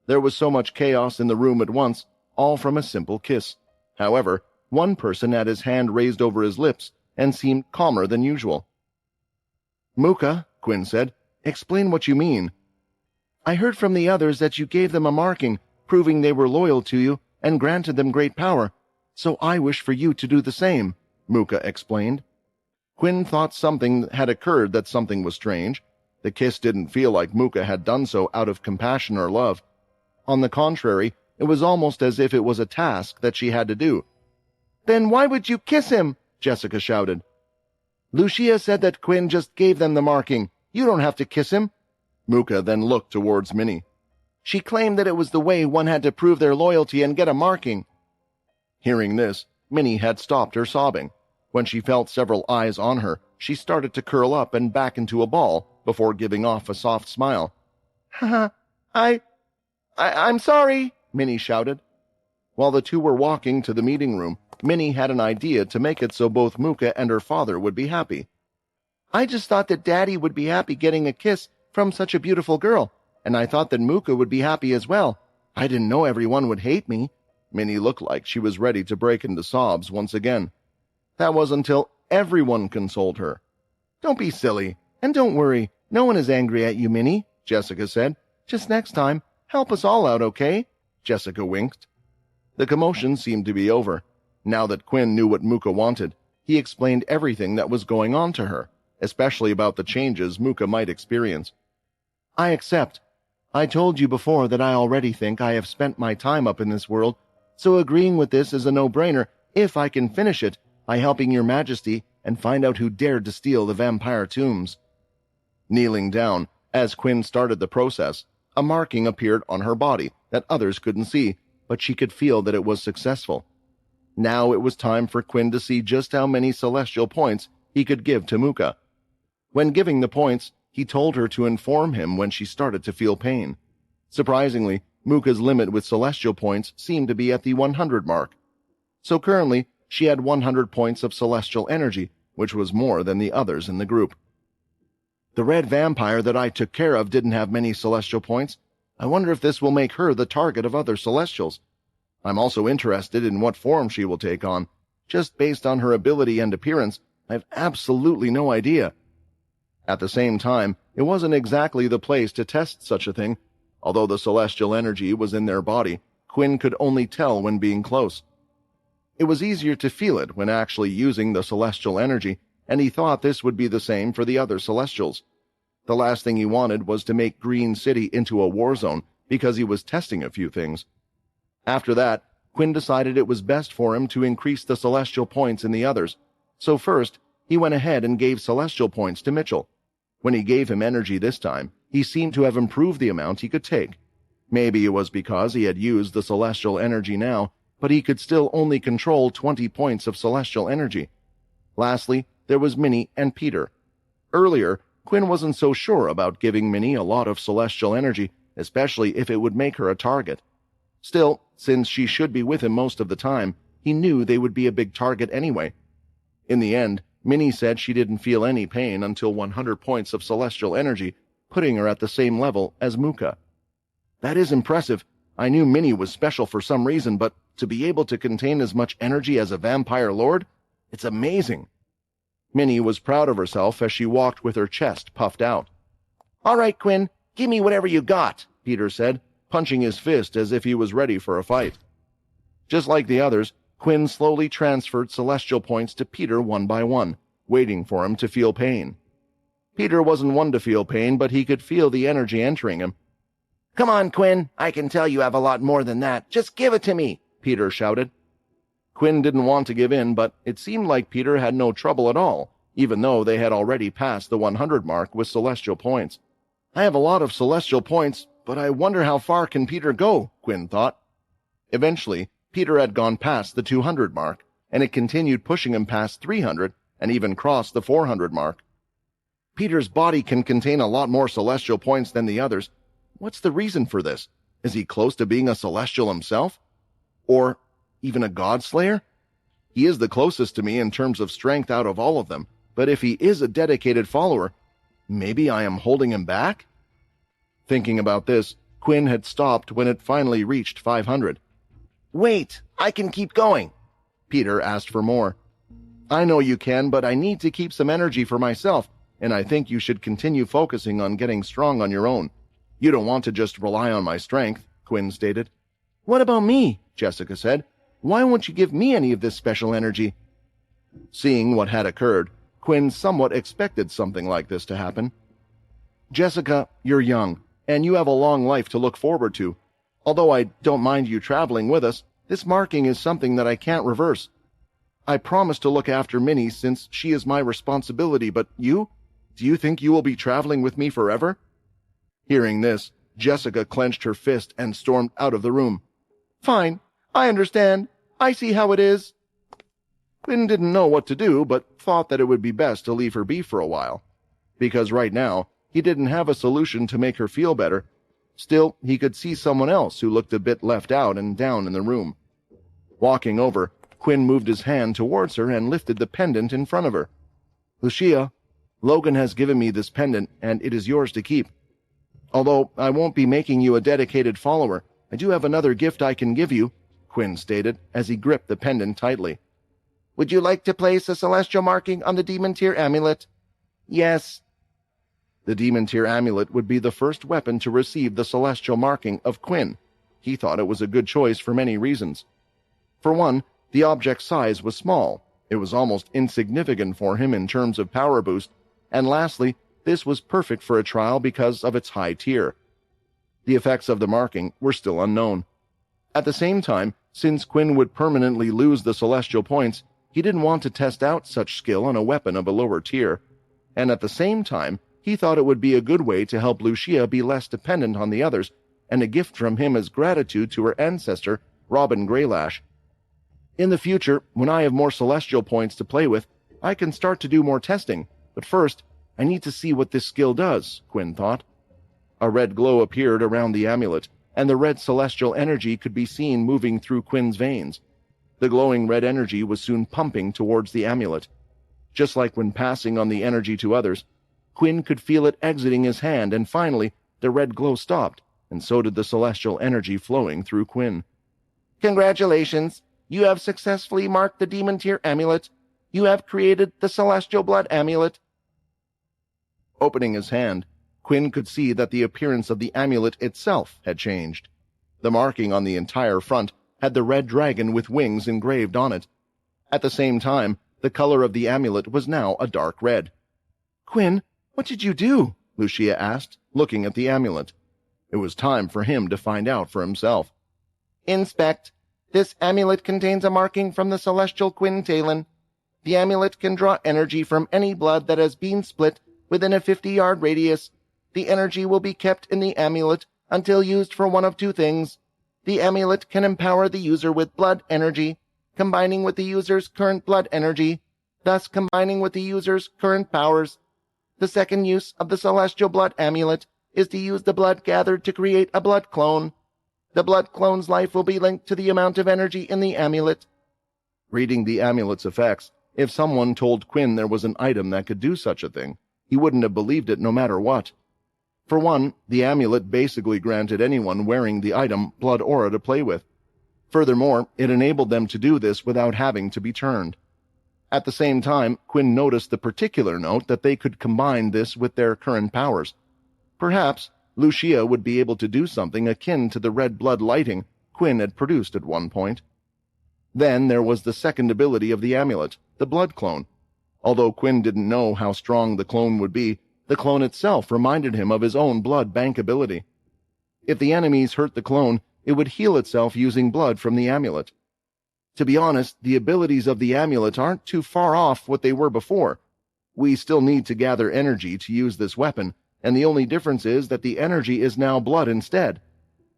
There was so much chaos in the room at once, all from a simple kiss. However, one person had his hand raised over his lips and seemed calmer than usual. "Muka," Quinn said, "explain what you mean." "I heard from the others that you gave them a marking, proving they were loyal to you and granted them great power, so I wish for you to do the same," Muka explained. Quinn thought something had occurred, that something was strange. The kiss didn't feel like Muka had done so out of compassion or love. On the contrary, it was almost as if it was a task that she had to do. "Then why would you kiss him?" Jessica shouted. "Lucia said that Quinn just gave them the marking. You don't have to kiss him." Muka then looked towards Minnie. "She claimed that it was the way one had to prove their loyalty and get a marking." Hearing this, Minnie had stopped her sobbing. When she felt several eyes on her, she started to curl up and back into a ball before giving off a soft smile. Haha, I'm sorry, Minnie shouted. While the two were walking to the meeting room, Minnie had an idea to make it so both Mooka and her father would be happy. I just thought that Daddy would be happy getting a kiss from such a beautiful girl, and I thought that Mooka would be happy as well. I didn't know everyone would hate me. Minnie looked like she was ready to break into sobs once again. That was until everyone consoled her. Don't be silly, and don't worry. No one is angry at you, Minnie, Jessica said. Just next time, help us all out, okay? Jessica winked. The commotion seemed to be over. Now that Quinn knew what Mooka wanted, he explained everything that was going on to her, especially about the changes Mooka might experience. I accept. I told you before that I already think I have spent my time up in this world, so agreeing with this is a no-brainer if I can finish it by helping your majesty and find out who dared to steal the vampire tombs. Kneeling down, as Quinn started the process, a marking appeared on her body that others couldn't see, but she could feel that it was successful. Now it was time for Quinn to see just how many celestial points he could give to Mooka. When giving the points, he told her to inform him when she started to feel pain. Surprisingly, Mooka's limit with celestial points seemed to be at the 100 mark. So currently, she had 100 points of celestial energy, which was more than the others in the group. The red vampire that I took care of didn't have many celestial points. I wonder if this will make her the target of other celestials. I'm also interested in what form she will take on. Just based on her ability and appearance, I have absolutely no idea. At the same time, it wasn't exactly the place to test such a thing. Although the celestial energy was in their body, Quinn could only tell when being close. It was easier to feel it when actually using the celestial energy, and he thought this would be the same for the other celestials. The last thing he wanted was to make Green City into a war zone because he was testing a few things. After that, Quinn decided it was best for him to increase the celestial points in the others. So first, he went ahead and gave celestial points to Mitchell. When he gave him energy this time, he seemed to have improved the amount he could take. Maybe it was because he had used the celestial energy now, but he could still only control 20 points of celestial energy. Lastly, there was Minnie and Peter. Earlier, Quinn wasn't so sure about giving Minnie a lot of celestial energy, especially if it would make her a target. Still, since she should be with him most of the time, he knew they would be a big target anyway. In the end, Minnie said she didn't feel any pain until 100 points of celestial energy, putting her at the same level as Mooka. That is impressive. I knew Minnie was special for some reason, but to be able to contain as much energy as a vampire lord, it's amazing. Minnie was proud of herself as she walked with her chest puffed out. All right, Quinn, give me whatever you got, Peter said, punching his fist as if he was ready for a fight. Just like the others, Quinn slowly transferred celestial points to Peter one by one, waiting for him to feel pain. Peter wasn't one to feel pain, but he could feel the energy entering him. Come on, Quinn, I can tell you have a lot more than that. Just give it to me, Peter shouted. Quinn didn't want to give in, but it seemed like Peter had no trouble at all, even though they had already passed the 100 mark with celestial points. I have a lot of celestial points, but I wonder how far can Peter go, Quinn thought. Eventually, Peter had gone past the 200 mark, and it continued pushing him past 300 and even crossed the 400 mark. Peter's body can contain a lot more celestial points than the others. What's the reason for this? Is he close to being a celestial himself? Or even a god-slayer? He is the closest to me in terms of strength out of all of them, but if he is a dedicated follower, maybe I am holding him back? Thinking about this, Quinn had stopped when it finally reached 500. Wait, I can keep going. Peter asked for more. I know you can, but I need to keep some energy for myself, and I think you should continue focusing on getting strong on your own. You don't want to just rely on my strength, Quinn stated. What about me? Jessica said. Why won't you give me any of this special energy? Seeing what had occurred, Quinn somewhat expected something like this to happen. Jessica, you're young, and you have a long life to look forward to. Although I don't mind you traveling with us, this marking is something that I can't reverse. I promise to look after Minnie since she is my responsibility, but you? Do you think you will be traveling with me forever? Hearing this, Jessica clenched her fist and stormed out of the room. Fine, I understand. I see how it is. Quinn didn't know what to do, but thought that it would be best to leave her be for a while. Because right now, he didn't have a solution to make her feel better. Still, he could see someone else who looked a bit left out and down in the room. Walking over, Quinn moved his hand towards her and lifted the pendant in front of her. "Lucia, Logan has given me this pendant, and it is yours to keep. Although I won't be making you a dedicated follower, I do have another gift I can give you," Quinn stated as he gripped the pendant tightly. "Would you like to place a celestial marking on the demon tier amulet?" "Yes." The demon tier amulet would be the first weapon to receive the celestial marking of Quinn. He thought it was a good choice for many reasons. For one, the object's size was small. It was almost insignificant for him in terms of power boost. And lastly, this was perfect for a trial because of its high tier. The effects of the marking were still unknown. At the same time, since Quinn would permanently lose the celestial points, he didn't want to test out such skill on a weapon of a lower tier. And at the same time, he thought it would be a good way to help Lucia be less dependent on the others, and a gift from him as gratitude to her ancestor, Robin Greylash. In the future, when I have more celestial points to play with, I can start to do more testing, but first, I need to see what this skill does, Quinn thought. A red glow appeared around the amulet, and the red celestial energy could be seen moving through Quinn's veins. The glowing red energy was soon pumping towards the amulet. Just like when passing on the energy to others, Quinn could feel it exiting his hand, and finally, the red glow stopped, and so did the celestial energy flowing through Quinn. "Congratulations! You have successfully marked the demon tier amulet. You have created the celestial blood amulet." Opening his hand, Quinn could see that the appearance of the amulet itself had changed. The marking on the entire front had the red dragon with wings engraved on it. At the same time, the color of the amulet was now a dark red. "Quinn, what did you do?" Lucia asked, looking at the amulet. It was time for him to find out for himself. "Inspect. This amulet contains a marking from the celestial Quinn Talon. The amulet can draw energy from any blood that has been split within a 50-yard radius. The energy will be kept in the amulet until used for one of two things. The amulet can empower the user with blood energy, combining with the user's current blood energy, thus combining with the user's current powers. The second use of the celestial blood amulet is to use the blood gathered to create a blood clone. The blood clone's life will be linked to the amount of energy in the amulet." Reading the amulet's effects, if someone told Quinn there was an item that could do such a thing, he wouldn't have believed it no matter what. For one, the amulet basically granted anyone wearing the item blood aura to play with. Furthermore, it enabled them to do this without having to be turned. At the same time, Quinn noticed the particular note that they could combine this with their current powers. Perhaps Lucia would be able to do something akin to the red blood lighting Quinn had produced at one point. Then there was the second ability of the amulet, the blood clone. Although Quinn didn't know how strong the clone would be, the clone itself reminded him of his own blood bank ability. If the enemies hurt the clone, it would heal itself using blood from the amulet. To be honest, the abilities of the amulet aren't too far off what they were before. We still need to gather energy to use this weapon, and the only difference is that the energy is now blood instead.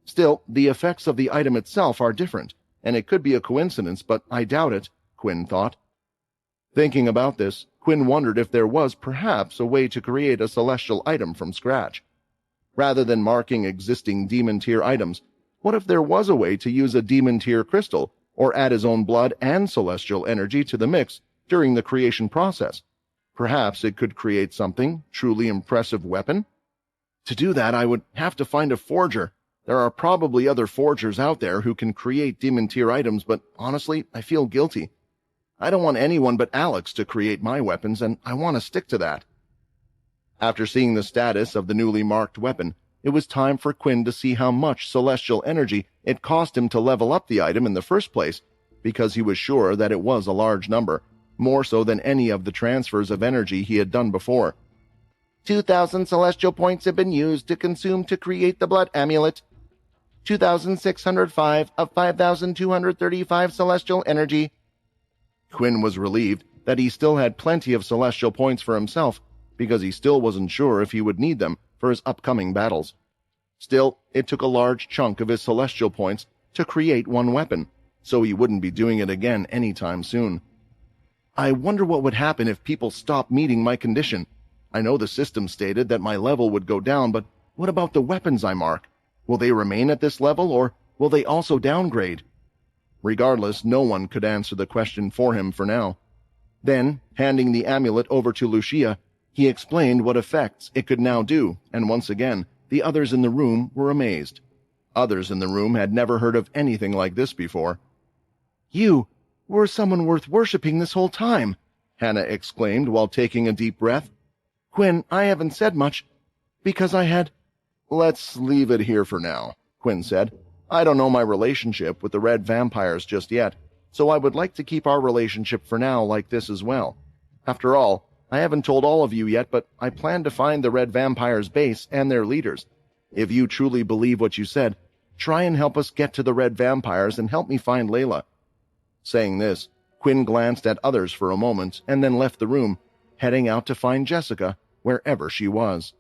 Still, the effects of the item itself are different, and it could be a coincidence, but I doubt it, Quinn thought. Thinking about this, Quinn wondered if there was perhaps a way to create a celestial item from scratch. Rather than marking existing demon-tier items, what if there was a way to use a demon-tier crystal, or add his own blood and celestial energy to the mix during the creation process? Perhaps it could create something truly impressive weapon? To do that, I would have to find a forger. There are probably other forgers out there who can create demon-tier items, but honestly, I feel guilty. I don't want anyone but Alex to create my weapons, and I want to stick to that. After seeing the status of the newly marked weapon, it was time for Quinn to see how much celestial energy it cost him to level up the item in the first place, because he was sure that it was a large number, more so than any of the transfers of energy he had done before. 2,000 celestial points have been used to consume to create the blood amulet. 2,605 of 5,235 celestial energy. Quinn was relieved that he still had plenty of celestial points for himself, because he still wasn't sure if he would need them for his upcoming battles. Still, it took a large chunk of his celestial points to create one weapon, so he wouldn't be doing it again anytime soon. I wonder what would happen if people stopped meeting my condition. I know the system stated that my level would go down, but what about the weapons I mark? Will they remain at this level, or will they also downgrade? Regardless, no one could answer the question for him for now. Then, handing the amulet over to Lucia, he explained what effects it could now do, and once again, the others in the room were amazed. Others in the room had never heard of anything like this before. "You were someone worth worshipping this whole time," Hannah exclaimed while taking a deep breath. "Quinn, I haven't said much, because I had—" "Let's leave it here for now," Quinn said. "I don't know my relationship with the red vampires just yet, so I would like to keep our relationship for now like this as well. After all, I haven't told all of you yet, but I plan to find the red vampires' base and their leaders. If you truly believe what you said, try and help us get to the red vampires and help me find Layla." Saying this, Quinn glanced at others for a moment and then left the room, heading out to find Jessica wherever she was.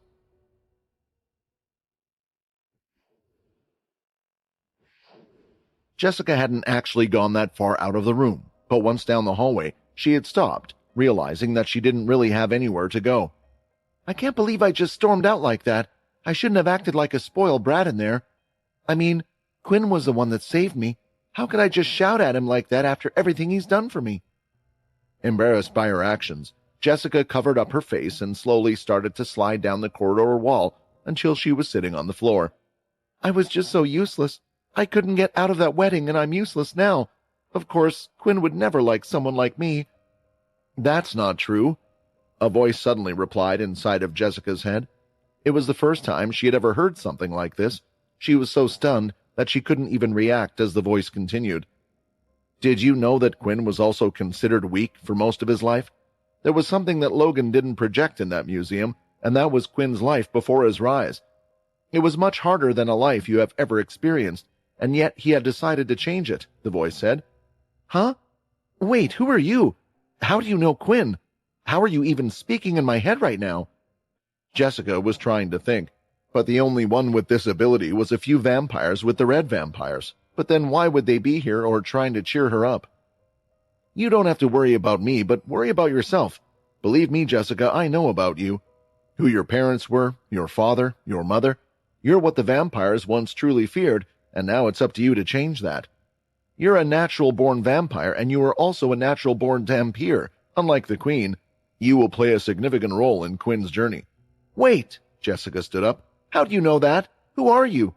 Jessica hadn't actually gone that far out of the room, but once down the hallway, she had stopped, realizing that she didn't really have anywhere to go. "I can't believe I just stormed out like that. I shouldn't have acted like a spoiled brat in there. I mean, Quinn was the one that saved me. How could I just shout at him like that after everything he's done for me?" Embarrassed by her actions, Jessica covered up her face and slowly started to slide down the corridor wall until she was sitting on the floor. "I was just so useless. I couldn't get out of that wedding, and I'm useless now. Of course, Quinn would never like someone like me." "That's not true," a voice suddenly replied inside of Jessica's head. It was the first time she had ever heard something like this. She was so stunned that she couldn't even react as the voice continued. "Did you know that Quinn was also considered weak for most of his life? There was something that Logan didn't project in that museum, and that was Quinn's life before his rise. It was much harder than a life you have ever experienced, and yet he had decided to change it," the voice said. "Huh? Wait, who are you? How do you know Quinn? How are you even speaking in my head right now?" Jessica was trying to think, but the only one with this ability was a few vampires with the red vampires. But then why would they be here or trying to cheer her up? "You don't have to worry about me, but worry about yourself. Believe me, Jessica, I know about you. Who your parents were, your father, your mother. You're what the vampires once truly feared, and now it's up to you to change that. You're a natural-born vampire, and you are also a natural-born dhampir. Unlike the Queen, you will play a significant role in Quinn's journey." "Wait," Jessica stood up. "How do you know that? Who are you?"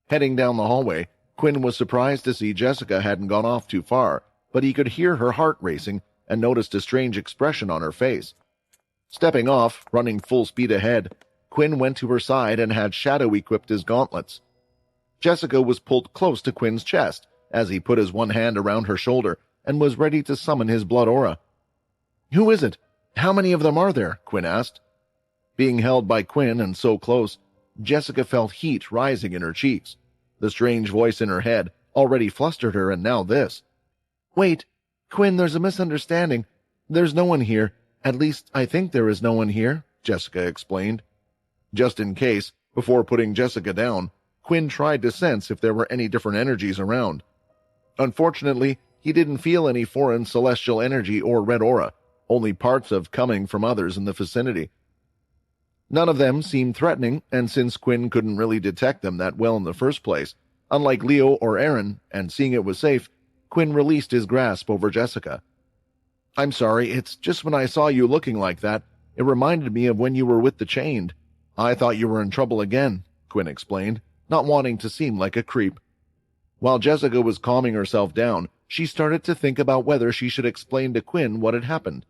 Heading down the hallway, Quinn was surprised to see Jessica hadn't gone off too far, but he could hear her heart racing and noticed a strange expression on her face. Stepping off, running full speed ahead, Quinn went to her side and had Shadow equipped his gauntlets. Jessica was pulled close to Quinn's chest as he put his one hand around her shoulder and was ready to summon his blood aura. "Who is it? How many of them are there?" Quinn asked. Being held by Quinn and so close, Jessica felt heat rising in her cheeks. The strange voice in her head already flustered her, and now this. "Wait, Quinn, there's a misunderstanding. There's no one here. At least, I think there is no one here," Jessica explained. Just in case, before putting Jessica down, Quinn tried to sense if there were any different energies around. Unfortunately, he didn't feel any foreign celestial energy or red aura, only parts of coming from others in the vicinity. None of them seemed threatening, and since Quinn couldn't really detect them that well in the first place, unlike Leo or Aaron, and seeing it was safe, Quinn released his grasp over Jessica. "I'm sorry, it's just when I saw you looking like that, it reminded me of when you were with the Chained. I thought you were in trouble again," Quinn explained, not wanting to seem like a creep. While Jessica was calming herself down, she started to think about whether she should explain to Quinn what had happened.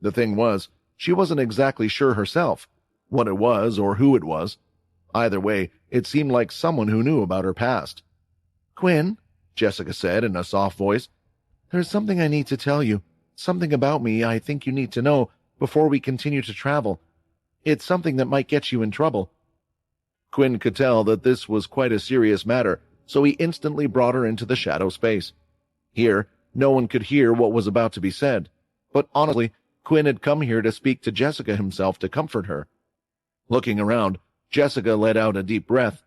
The thing was, she wasn't exactly sure herself what it was or who it was. Either way, it seemed like someone who knew about her past. "Quinn," Jessica said in a soft voice, "there's something I need to tell you. Something about me I think you need to know before we continue to travel. It's something that might get you in trouble." Quinn could tell that this was quite a serious matter, so he instantly brought her into the shadow space. Here, no one could hear what was about to be said, but honestly, Quinn had come here to speak to Jessica himself to comfort her. Looking around, Jessica let out a deep breath.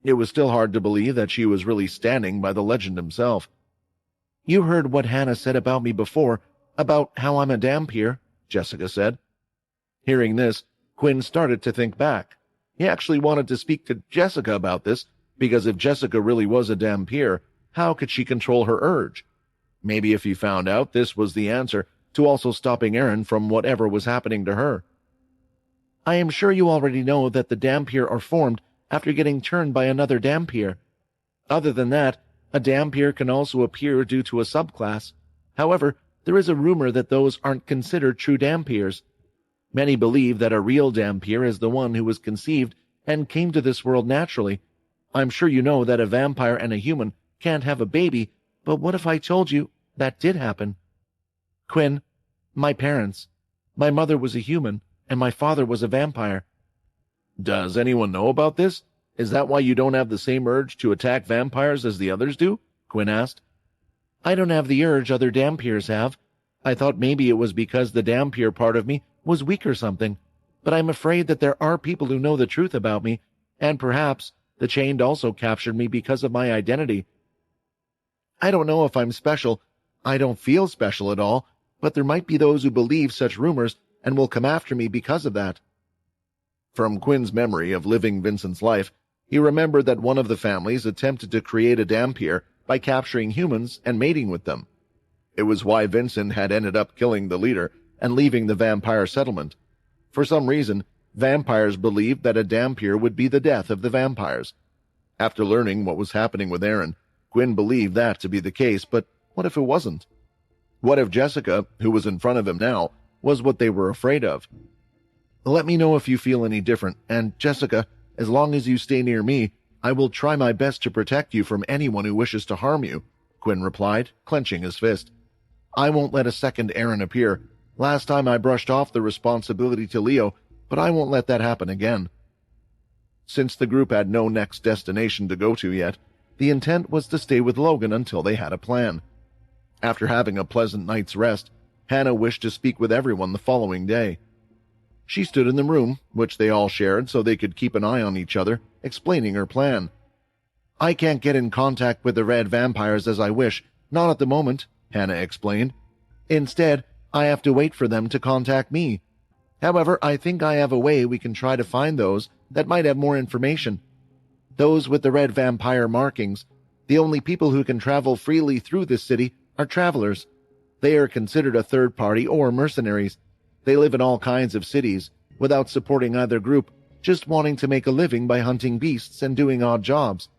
It was still hard to believe that she was really standing by the legend himself. "You heard what Hannah said about me before. About how I'm a dampier, Jessica said. Hearing this, Quinn started to think back. He actually wanted to speak to Jessica about this, because if Jessica really was a dampier, how could she control her urge? Maybe if he found out this was the answer to also stopping Aaron from whatever was happening to her. I am sure you already know that the dampier are formed after getting turned by another dampier. Other than that, a dampier can also appear due to a subclass. However, there is a rumor that those aren't considered true dampiers. Many believe that a real dampier is the one who was conceived and came to this world naturally. I'm sure you know that a vampire and a human can't have a baby, but what if I told you that did happen? Quinn, my parents. My mother was a human, and my father was a vampire. Does anyone know about this? Is that why you don't have the same urge to attack vampires as the others do? Quinn asked. I don't have the urge other dampiers have. I thought maybe it was because the dampier part of me was weak or something, but I'm afraid that there are people who know the truth about me, and perhaps the chained also captured me because of my identity. I don't know if I'm special. I don't feel special at all, but there might be those who believe such rumors and will come after me because of that. From Quinn's memory of living Vincent's life, he remembered that one of the families attempted to create a dampier by capturing humans and mating with them. It was why Vincent had ended up killing the leader and leaving the vampire settlement. For some reason, vampires believed that a dampier would be the death of the vampires. After learning what was happening with Aaron, Quinn believed that to be the case, but what if it wasn't? What if Jessica, who was in front of him now, was what they were afraid of? Let me know if you feel any different, and Jessica, as long as you stay near me, I will try my best to protect you from anyone who wishes to harm you, Quinn replied, clenching his fist. I won't let a second Aaron appear. Last time I brushed off the responsibility to Leo, but I won't let that happen again. Since the group had no next destination to go to yet, the intent was to stay with Logan until they had a plan. After having a pleasant night's rest, Hannah wished to speak with everyone the following day. She stood in the room, which they all shared so they could keep an eye on each other, explaining her plan. I can't get in contact with the red vampires as I wish, not at the moment, Hannah explained. Instead, I have to wait for them to contact me. However, I think I have a way we can try to find those that might have more information. Those with the red vampire markings. The only people who can travel freely through this city are travelers. They are considered a third party or mercenaries. They live in all kinds of cities, without supporting either group, just wanting to make a living by hunting beasts and doing odd jobs.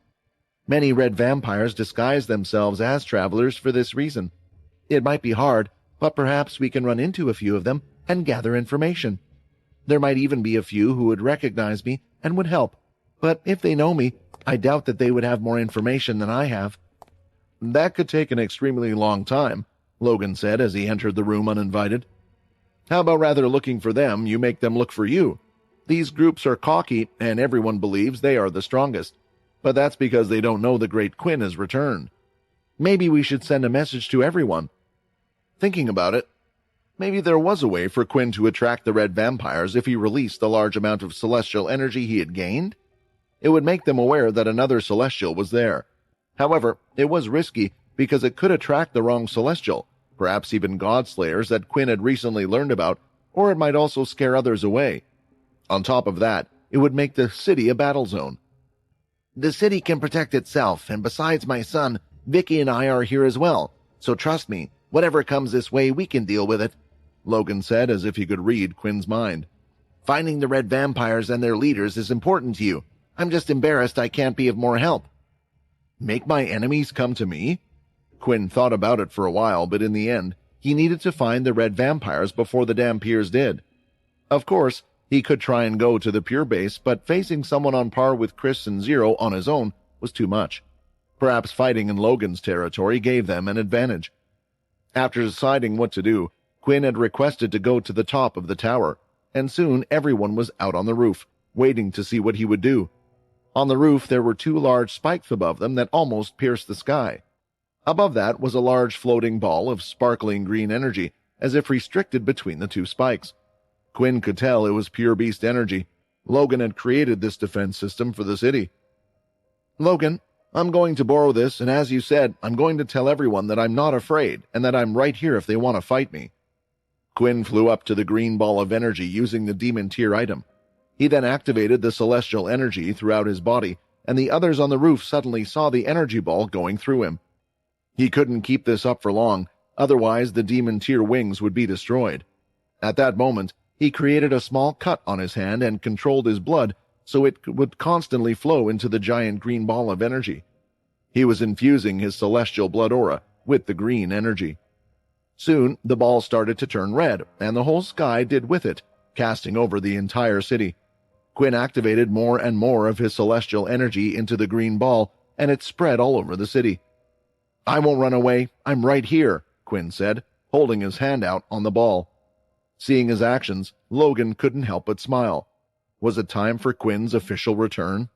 Many red vampires disguise themselves as travelers for this reason. It might be hard, but perhaps we can run into a few of them and gather information. There might even be a few who would recognize me and would help, but if they know me, I doubt that they would have more information than I have. That could take an extremely long time, Logan said as he entered the room uninvited. How about rather looking for them, you make them look for you? These groups are cocky, and everyone believes they are the strongest. But that's because they don't know the great Quinn has returned. Maybe we should send a message to everyone. Thinking about it, maybe there was a way for Quinn to attract the red vampires if he released the large amount of celestial energy he had gained. It would make them aware that another celestial was there. However, it was risky because it could attract the wrong celestial, perhaps even godslayers that Quinn had recently learned about, or it might also scare others away. On top of that, it would make the city a battle zone. The city can protect itself, and besides my son, Vicky and I are here as well, so trust me, whatever comes this way, we can deal with it, Logan said as if he could read Quinn's mind. Finding the red vampires and their leaders is important to you. I'm just embarrassed I can't be of more help. Make my enemies come to me? Quinn thought about it for a while, but in the end, he needed to find the red vampires before the dampiers did. Of course, he could try and go to the pure base, but facing someone on par with Chris and Zero on his own was too much. Perhaps fighting in Logan's territory gave them an advantage. After deciding what to do, Quinn had requested to go to the top of the tower, and soon everyone was out on the roof, waiting to see what he would do. On the roof there were two large spikes above them that almost pierced the sky. Above that was a large floating ball of sparkling green energy, as if restricted between the two spikes. Quinn could tell it was pure beast energy. Logan had created this defense system for the city. Logan, I'm going to borrow this, and as you said, I'm going to tell everyone that I'm not afraid, and that I'm right here if they want to fight me." Quinn flew up to the green ball of energy using the demon tier item. He then activated the celestial energy throughout his body, and the others on the roof suddenly saw the energy ball going through him. He couldn't keep this up for long, otherwise the demon tier wings would be destroyed. At that moment, he created a small cut on his hand and controlled his blood so it would constantly flow into the giant green ball of energy. He was infusing his celestial blood aura with the green energy. Soon, the ball started to turn red, and the whole sky did with it, casting over the entire city. Quinn activated more and more of his celestial energy into the green ball, and it spread all over the city. "I won't run away. I'm right here," Quinn said, holding his hand out on the ball. Seeing his actions, Logan couldn't help but smile. Was it time for Quinn's official return?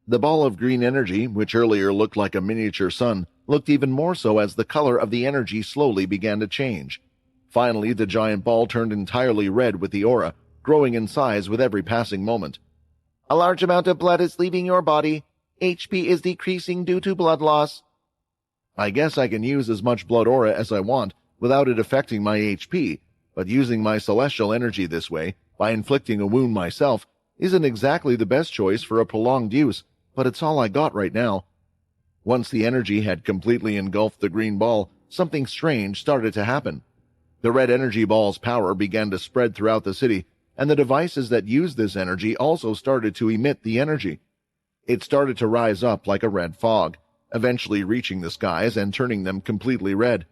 The ball of green energy, which earlier looked like a miniature sun, looked even more so as the color of the energy slowly began to change. Finally, the giant ball turned entirely red with the aura, growing in size with every passing moment. "A large amount of blood is leaving your body. HP is decreasing due to blood loss." I guess I can use as much blood aura as I want without it affecting my HP, but using my celestial energy this way, by inflicting a wound myself, isn't exactly the best choice for a prolonged use, but it's all I got right now. Once the energy had completely engulfed the green ball, something strange started to happen. The red energy ball's power began to spread throughout the city, and the devices that used this energy also started to emit the energy. It started to rise up like a red fog, eventually reaching the skies and turning them completely red.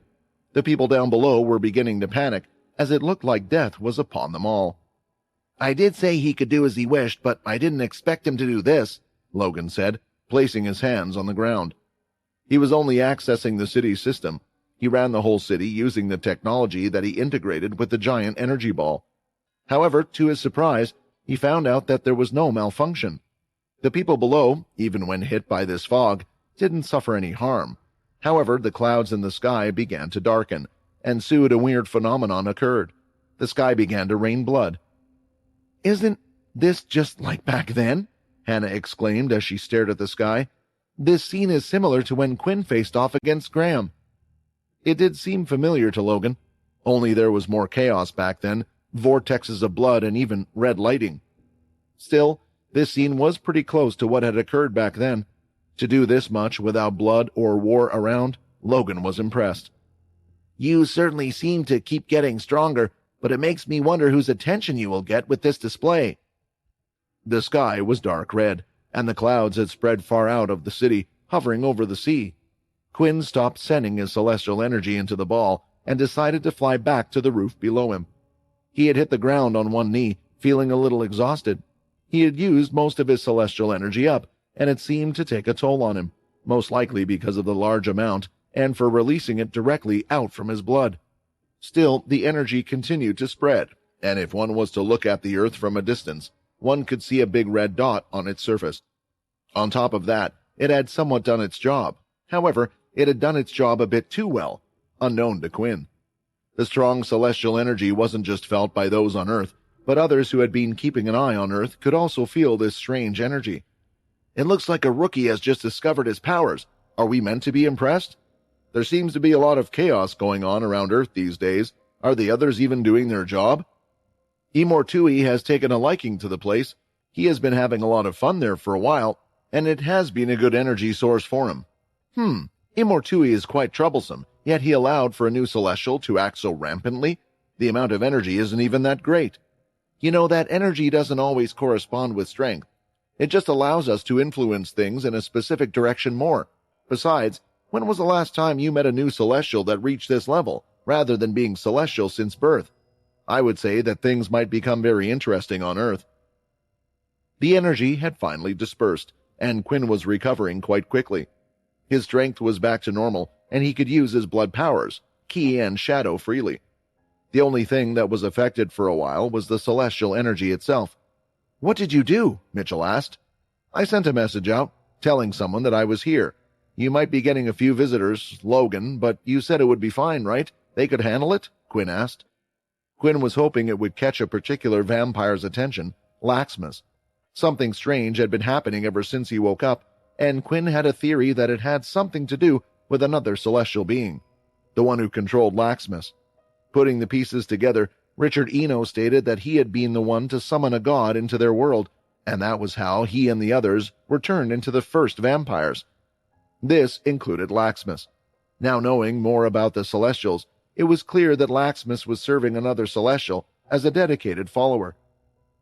The people down below were beginning to panic, as it looked like death was upon them all. "I did say he could do as he wished, but I didn't expect him to do this," Logan said, placing his hands on the ground. He was only accessing the city's system. He ran the whole city using the technology that he integrated with the giant energy ball. However, to his surprise, he found out that there was no malfunction. The people below, even when hit by this fog, didn't suffer any harm. However, the clouds in the sky began to darken, and soon a weird phenomenon occurred. The sky began to rain blood. "Isn't this just like back then?" Hannah exclaimed as she stared at the sky. "This scene is similar to when Quinn faced off against Graham." It did seem familiar to Logan, only there was more chaos back then, vortexes of blood and even red lighting. Still, this scene was pretty close to what had occurred back then. To do this much without blood or war around, Logan was impressed. "You certainly seem to keep getting stronger, but it makes me wonder whose attention you will get with this display." The sky was dark red, and the clouds had spread far out of the city, hovering over the sea. Quinn stopped sending his celestial energy into the ball and decided to fly back to the roof below him. He had hit the ground on one knee, feeling a little exhausted. He had used most of his celestial energy up, and it seemed to take a toll on him, most likely because of the large amount and for releasing it directly out from his blood. Still, the energy continued to spread, and if one was to look at the earth from a distance, one could see a big red dot on its surface. On top of that, it had somewhat done its job. However, it had done its job a bit too well, unknown to Quinn. The strong celestial energy wasn't just felt by those on Earth, but others who had been keeping an eye on Earth could also feel this strange energy. "It looks like a rookie has just discovered his powers. Are we meant to be impressed? There seems to be a lot of chaos going on around Earth these days. Are the others even doing their job? Imortui has taken a liking to the place. He has been having a lot of fun there for a while, and it has been a good energy source for him. Imortui is quite troublesome, yet he allowed for a new celestial to act so rampantly. The amount of energy isn't even that great. You know, that energy doesn't always correspond with strength. It just allows us to influence things in a specific direction more. Besides, when was the last time you met a new celestial that reached this level, rather than being celestial since birth? I would say that things might become very interesting on Earth." The energy had finally dispersed, and Quinn was recovering quite quickly. His strength was back to normal, and he could use his blood powers, ki and shadow freely. The only thing that was affected for a while was the celestial energy itself. "What did you do?" Mitchell asked. "I sent a message out, telling someone that I was here. You might be getting a few visitors, Logan, but you said it would be fine, right? They could handle it?" Quinn asked. Quinn was hoping it would catch a particular vampire's attention, Laxmas. Something strange had been happening ever since he woke up, and Quinn had a theory that it had something to do with another celestial being, the one who controlled Laxmas. Putting the pieces together, Richard Eno stated that he had been the one to summon a god into their world, and that was how he and the others were turned into the first vampires. This included Laxmas. Now knowing more about the Celestials, it was clear that Laxmas was serving another Celestial as a dedicated follower.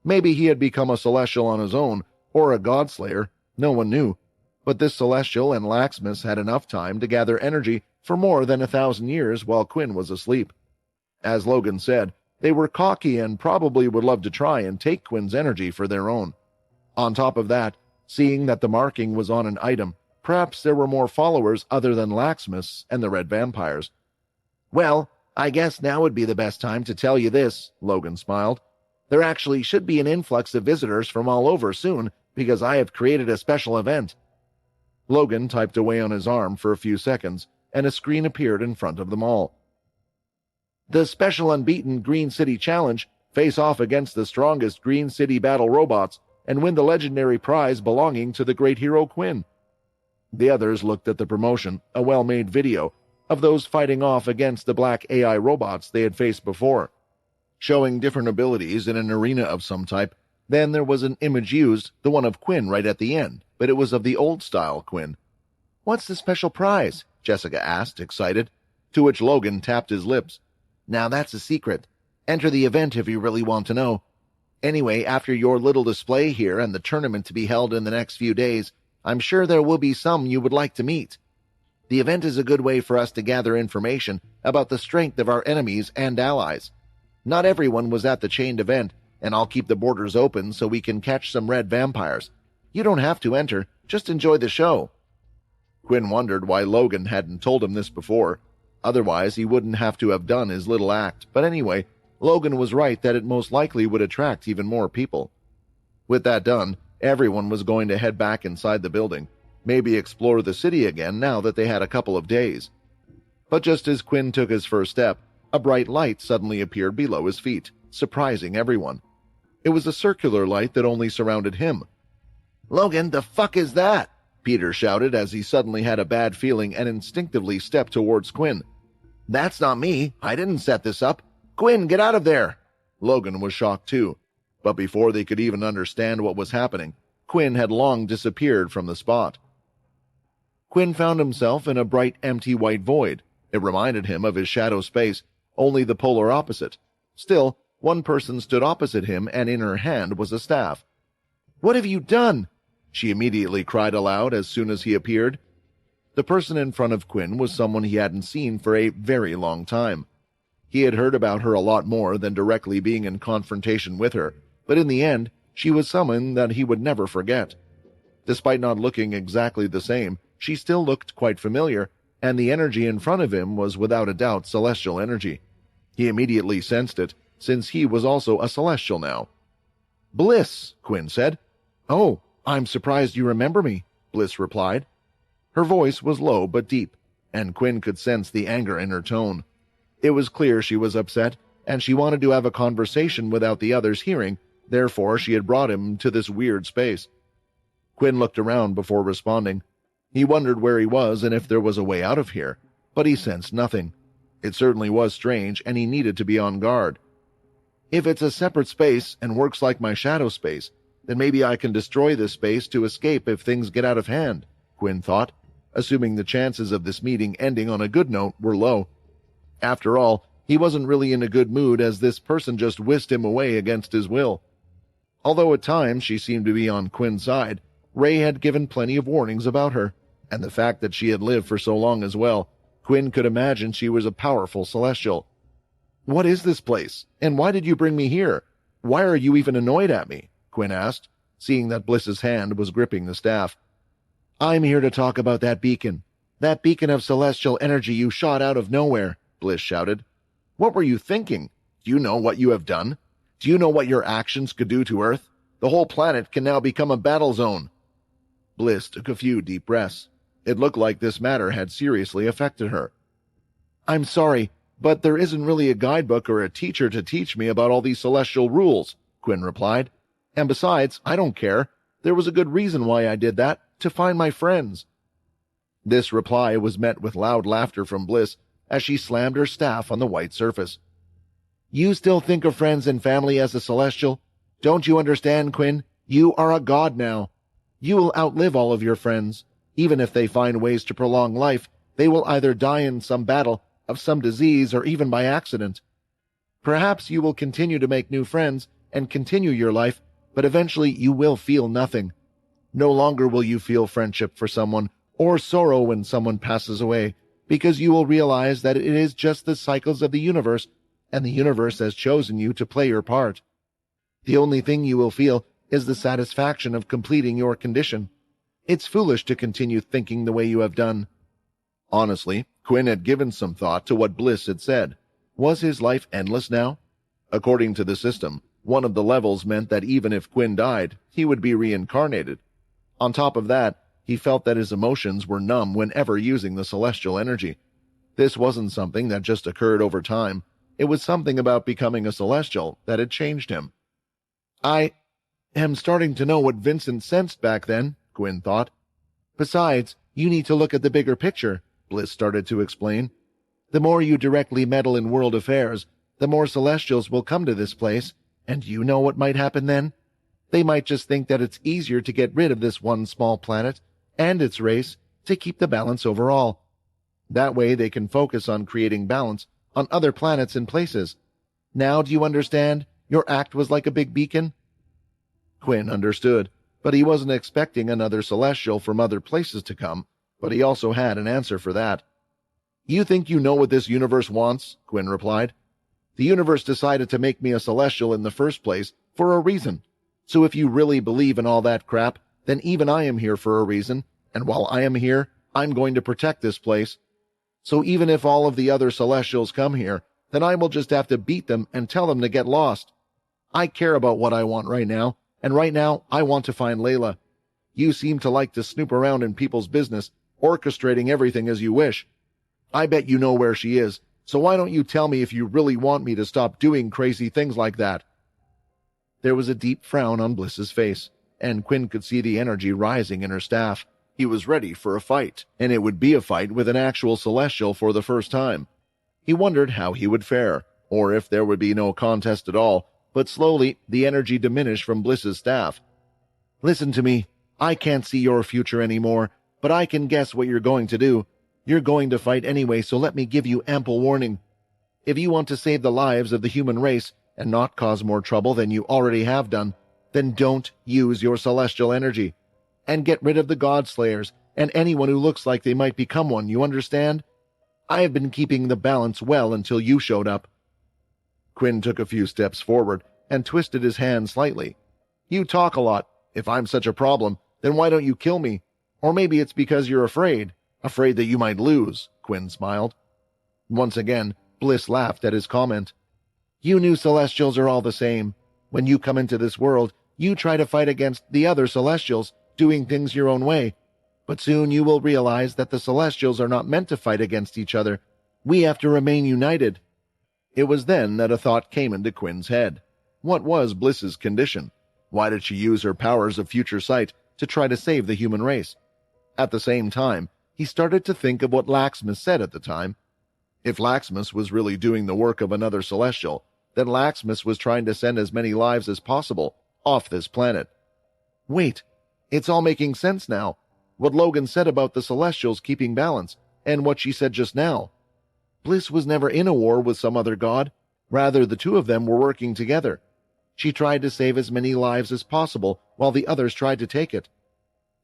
Maybe he had become a Celestial on his own, or a Godslayer, no one knew, but this Celestial and Laxmas had enough time to gather energy for more than 1,000 years while Quinn was asleep. As Logan said, they were cocky and probably would love to try and take Quinn's energy for their own. On top of that, seeing that the marking was on an item, perhaps there were more followers other than Laxmas and the Red Vampires. "Well, I guess now would be the best time to tell you this," Logan smiled. "There actually should be an influx of visitors from all over soon, because I have created a special event." Logan typed away on his arm for a few seconds, and a screen appeared in front of them all. "The special unbeaten Green City Challenge, face off against the strongest Green City battle robots, and win the legendary prize belonging to the great hero Quinn." The others looked at the promotion, a well-made video, of those fighting off against the black AI robots they had faced before, showing different abilities in an arena of some type. Then there was an image used, the one of Quinn right at the end, but it was of the old-style Quinn. "What's the special prize?" Jessica asked, excited, to which Logan tapped his lips. "Now that's a secret. Enter the event if you really want to know. Anyway, after your little display here and the tournament to be held in the next few days, I'm sure there will be some you would like to meet. The event is a good way for us to gather information about the strength of our enemies and allies. Not everyone was at the chained event, and I'll keep the borders open so we can catch some red vampires. You don't have to enter, just enjoy the show." Quinn wondered why Logan hadn't told him this before. Otherwise, he wouldn't have to have done his little act, but anyway, Logan was right that it most likely would attract even more people. With that done, everyone was going to head back inside the building, maybe explore the city again now that they had a couple of days. But just as Quinn took his first step, a bright light suddenly appeared below his feet, surprising everyone. It was a circular light that only surrounded him. "Logan, the fuck is that?" Peter shouted as he suddenly had a bad feeling and instinctively stepped towards Quinn. "That's not me. I didn't set this up. Quinn, get out of there!" Logan was shocked too, but before they could even understand what was happening, Quinn had long disappeared from the spot. Quinn found himself in a bright, empty white void. It reminded him of his shadow space, only the polar opposite. Still, one person stood opposite him, and in her hand was a staff. "What have you done?" she immediately cried aloud as soon as he appeared. The person in front of Quinn was someone he hadn't seen for a very long time. He had heard about her a lot more than directly being in confrontation with her, but in the end, she was someone that he would never forget. Despite not looking exactly the same, she still looked quite familiar, and the energy in front of him was without a doubt celestial energy. He immediately sensed it, since he was also a celestial now. "Bliss," Quinn said. "Oh, I'm surprised you remember me," Bliss replied. Her voice was low but deep, and Quinn could sense the anger in her tone. It was clear she was upset, and she wanted to have a conversation without the others hearing, therefore she had brought him to this weird space. Quinn looked around before responding. He wondered where he was and if there was a way out of here, but he sensed nothing. It certainly was strange, and he needed to be on guard. "If it's a separate space and works like my shadow space, then maybe I can destroy this space to escape if things get out of hand," Quinn thought, assuming the chances of this meeting ending on a good note were low. After all, he wasn't really in a good mood, as this person just whisked him away against his will. Although at times she seemed to be on Quinn's side, Ray had given plenty of warnings about her, and the fact that she had lived for so long as well, Quinn could imagine she was a powerful celestial. "What is this place? And why did you bring me here? Why are you even annoyed at me?" Quinn asked, seeing that Bliss's hand was gripping the staff. "I'm here to talk about that beacon of celestial energy you shot out of nowhere," Bliss shouted. "What were you thinking? Do you know what you have done? Do you know what your actions could do to Earth? The whole planet can now become a battle zone." Bliss took a few deep breaths. It looked like this matter had seriously affected her. "I'm sorry, but there isn't really a guidebook or a teacher to teach me about all these celestial rules," Quinn replied. And besides, I don't care. There was a good reason why I did that, to find my friends." This reply was met with loud laughter from Bliss as she slammed her staff on the white surface. "You still think of friends and family as a celestial? Don't you understand, Quinn? You are a god now. You will outlive all of your friends. Even if they find ways to prolong life, they will either die in some battle, of some disease, or even by accident. Perhaps you will continue to make new friends and continue your life, but eventually you will feel nothing. No longer will you feel friendship for someone or sorrow when someone passes away, because you will realize that it is just the cycles of the universe, and the universe has chosen you to play your part. The only thing you will feel is the satisfaction of completing your condition. It's foolish to continue thinking the way you have done." Honestly, Quinn had given some thought to what Bliss had said. Was his life endless now? According to the system, one of the levels meant that even if Quinn died, he would be reincarnated. On top of that, he felt that his emotions were numb whenever using the celestial energy. This wasn't something that just occurred over time. It was something about becoming a celestial that had changed him. "I am starting to know what Vincent sensed back then," Quinn thought. "Besides, you need to look at the bigger picture," Bliss started to explain. "The more you directly meddle in world affairs, the more celestials will come to this place, and you know what might happen then? They might just think that it's easier to get rid of this one small planet and its race to keep the balance overall. That way they can focus on creating balance on other planets and places. Now do you understand? Your act was like a big beacon?" Quinn understood, but he wasn't expecting another celestial from other places to come, but he also had an answer for that. "You think you know what this universe wants?" Quinn replied. "The universe decided to make me a celestial in the first place for a reason. So if you really believe in all that crap, then even I am here for a reason, and while I am here, I'm going to protect this place. So even if all of the other celestials come here, then I will just have to beat them and tell them to get lost. I care about what I want right now, and right now I want to find Layla. You seem to like to snoop around in people's business, orchestrating everything as you wish. I bet you know where she is, so why don't you tell me if you really want me to stop doing crazy things like that?" There was a deep frown on Bliss's face, and Quinn could see the energy rising in her staff. He was ready for a fight, and it would be a fight with an actual celestial for the first time. He wondered how he would fare, or if there would be no contest at all, but slowly the energy diminished from Bliss's staff. "Listen to me. I can't see your future anymore, but I can guess what you're going to do. You're going to fight anyway, so let me give you ample warning. If you want to save the lives of the human race and not cause more trouble than you already have done, then don't use your celestial energy. And get rid of the God Slayers and anyone who looks like they might become one, you understand? I have been keeping the balance well until you showed up." Quinn took a few steps forward and twisted his hand slightly. "You talk a lot. If I'm such a problem, then why don't you kill me? Or maybe it's because you're afraid that you might lose," Quinn smiled. Once again, Bliss laughed at his comment. "You new Celestials are all the same. When you come into this world, you try to fight against the other Celestials, doing things your own way. But soon you will realize that the Celestials are not meant to fight against each other. We have to remain united." It was then that a thought came into Quinn's head. What was Bliss's condition? Why did she use her powers of future sight to try to save the human race? At the same time, he started to think of what Laxmus said at the time. If Laxmus was really doing the work of another Celestial, then Laxmus was trying to send as many lives as possible off this planet. Wait, it's all making sense now. What Logan said about the Celestials keeping balance, and what she said just now. Bliss was never in a war with some other god. Rather, the two of them were working together. She tried to save as many lives as possible while the others tried to take it.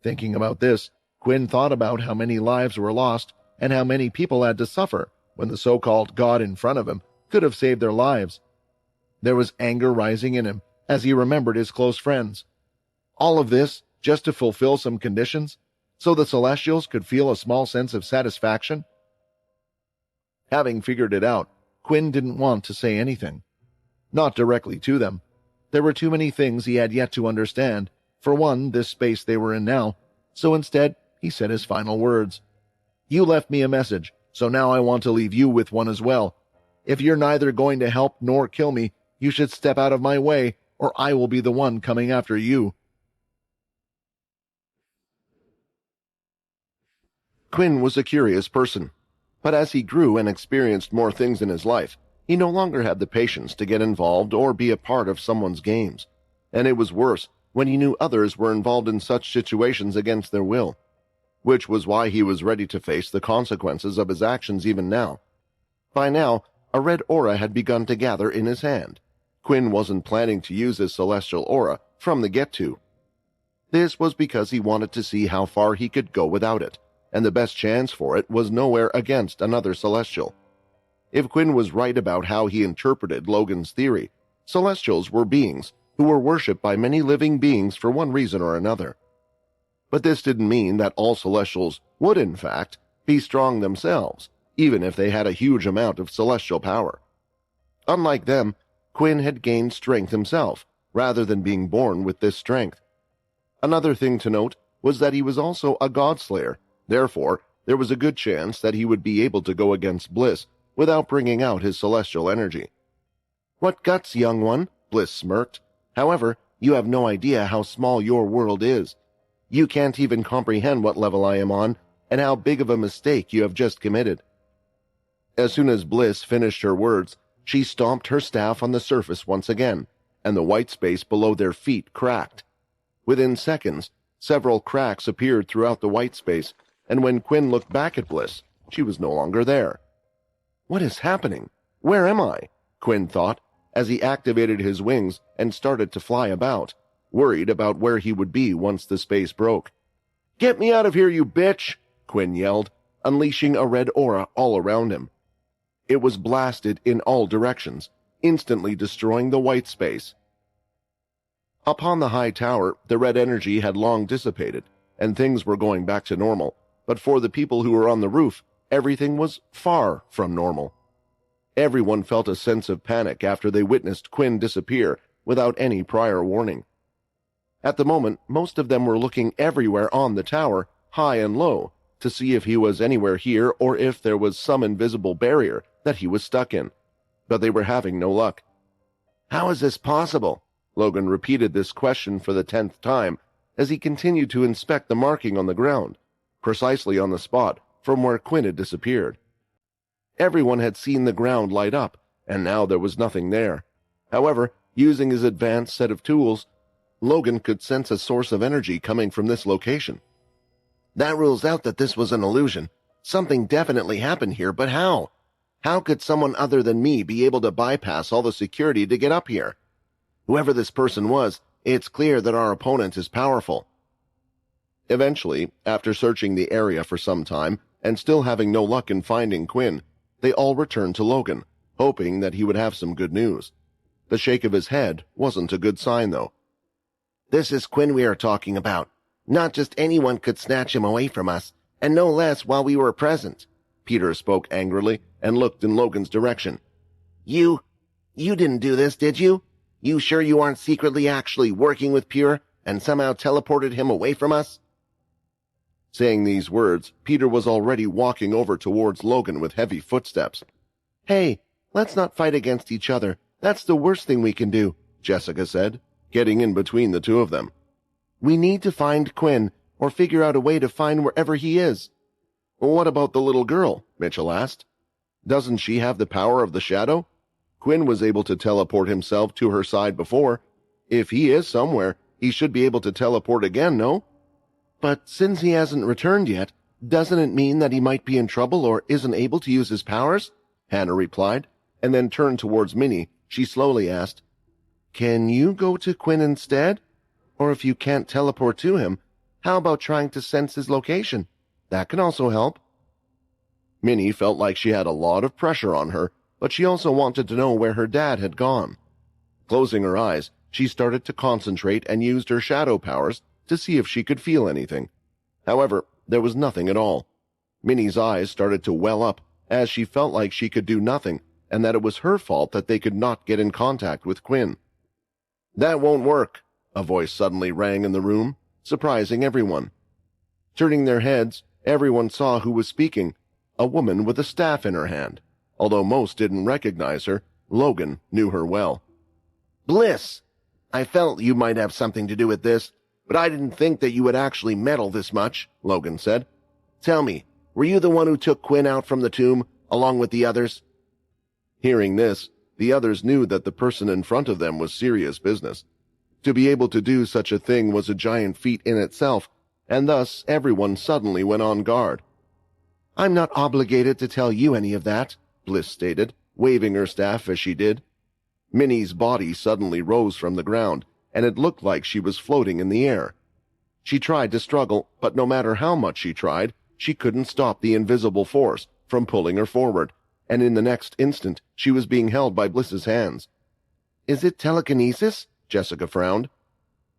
Thinking about this, Quinn thought about how many lives were lost and how many people had to suffer when the so-called god in front of him could have saved their lives. There was anger rising in him as he remembered his close friends. All of this just to fulfill some conditions, so the Celestials could feel a small sense of satisfaction? Having figured it out, Quinn didn't want to say anything. Not directly to them. There were too many things he had yet to understand. For one, this space they were in now. So instead, he said his final words. "You left me a message, so now I want to leave you with one as well. If you're neither going to help nor kill me, you should step out of my way, or I will be the one coming after you." Quinn was a curious person, but as he grew and experienced more things in his life, he no longer had the patience to get involved or be a part of someone's games, and it was worse when he knew others were involved in such situations against their will, which was why he was ready to face the consequences of his actions even now. By now, a red aura had begun to gather in his hand. Quinn wasn't planning to use his celestial aura from the get-to. This was because he wanted to see how far he could go without it, and the best chance for it was nowhere against another celestial. If Quinn was right about how he interpreted Logan's theory, celestials were beings who were worshipped by many living beings for one reason or another. But this didn't mean that all celestials would, in fact, be strong themselves, even if they had a huge amount of celestial power. Unlike them, Quinn had gained strength himself, rather than being born with this strength. Another thing to note was that he was also a godslayer. Therefore, there was a good chance that he would be able to go against Bliss without bringing out his celestial energy. "What guts, young one," Bliss smirked. "However, you have no idea how small your world is. You can't even comprehend what level I am on and how big of a mistake you have just committed." As soon as Bliss finished her words, she stomped her staff on the surface once again, and the white space below their feet cracked. Within seconds, several cracks appeared throughout the white space, and when Quinn looked back at Bliss, she was no longer there. "What is happening? Where am I?" Quinn thought, as he activated his wings and started to fly about, worried about where he would be once the space broke. "Get me out of here, you bitch!" Quinn yelled, unleashing a red aura all around him. It was blasted in all directions, instantly destroying the white space. Upon the high tower, the red energy had long dissipated, and things were going back to normal, but for the people who were on the roof, everything was far from normal. Everyone felt a sense of panic after they witnessed Quinn disappear without any prior warning. At the moment, most of them were looking everywhere on the tower, high and low, to see if he was anywhere here or if there was some invisible barrier that he was stuck in, but they were having no luck. "How is this possible?" Logan repeated this question for the 10th time as he continued to inspect the marking on the ground, precisely on the spot from where Quinn had disappeared. Everyone had seen the ground light up, and now there was nothing there. However, using his advanced set of tools, Logan could sense a source of energy coming from this location. "That rules out that this was an illusion. Something definitely happened here, but how? How could someone other than me be able to bypass all the security to get up here? Whoever this person was, it's clear that our opponent is powerful." Eventually, after searching the area for some time and still having no luck in finding Quinn, they all returned to Logan, hoping that he would have some good news. The shake of his head wasn't a good sign, though. "This is Quinn we are talking about. Not just anyone could snatch him away from us, and no less while we were present." Peter spoke angrily and looked in Logan's direction. You didn't do this, did you? You sure you aren't secretly actually working with Pure and somehow teleported him away from us?" Saying these words, Peter was already walking over towards Logan with heavy footsteps. "Hey, let's not fight against each other. That's the worst thing we can do," Jessica said, getting in between the two of them. "We need to find Quinn, or figure out a way to find wherever he is." "What about the little girl?" Mitchell asked. "Doesn't she have the power of the shadow? Quinn was able to teleport himself to her side before. If he is somewhere, he should be able to teleport again, no?" "But since he hasn't returned yet, doesn't it mean that he might be in trouble or isn't able to use his powers?" Hannah replied, and then turned towards Minnie. She slowly asked, "Can you go to Quinn instead? Or if you can't teleport to him, how about trying to sense his location? That can also help." Minnie felt like she had a lot of pressure on her, but she also wanted to know where her dad had gone. Closing her eyes, she started to concentrate and used her shadow powers to see if she could feel anything. However, there was nothing at all. Minnie's eyes started to well up as she felt like she could do nothing and that it was her fault that they could not get in contact with Quinn. "That won't work," a voice suddenly rang in the room, surprising everyone. Turning their heads, everyone saw who was speaking, a woman with a staff in her hand. Although most didn't recognize her, Logan knew her well. "Bliss!" I felt you might have something to do with this, but I didn't think that you would actually meddle this much, Logan said. Tell me, were you the one who took Quinn out from the tomb, along with the others? Hearing this, the others knew that the person in front of them was serious business. To be able to do such a thing was a giant feat in itself, and thus everyone suddenly went on guard. I'm not obligated to tell you any of that, Bliss stated, waving her staff as she did. Minnie's body suddenly rose from the ground, and it looked like she was floating in the air. She tried to struggle, but no matter how much she tried, she couldn't stop the invisible force from pulling her forward, and in the next instant she was being held by Bliss's hands. Is it telekinesis? Jessica frowned.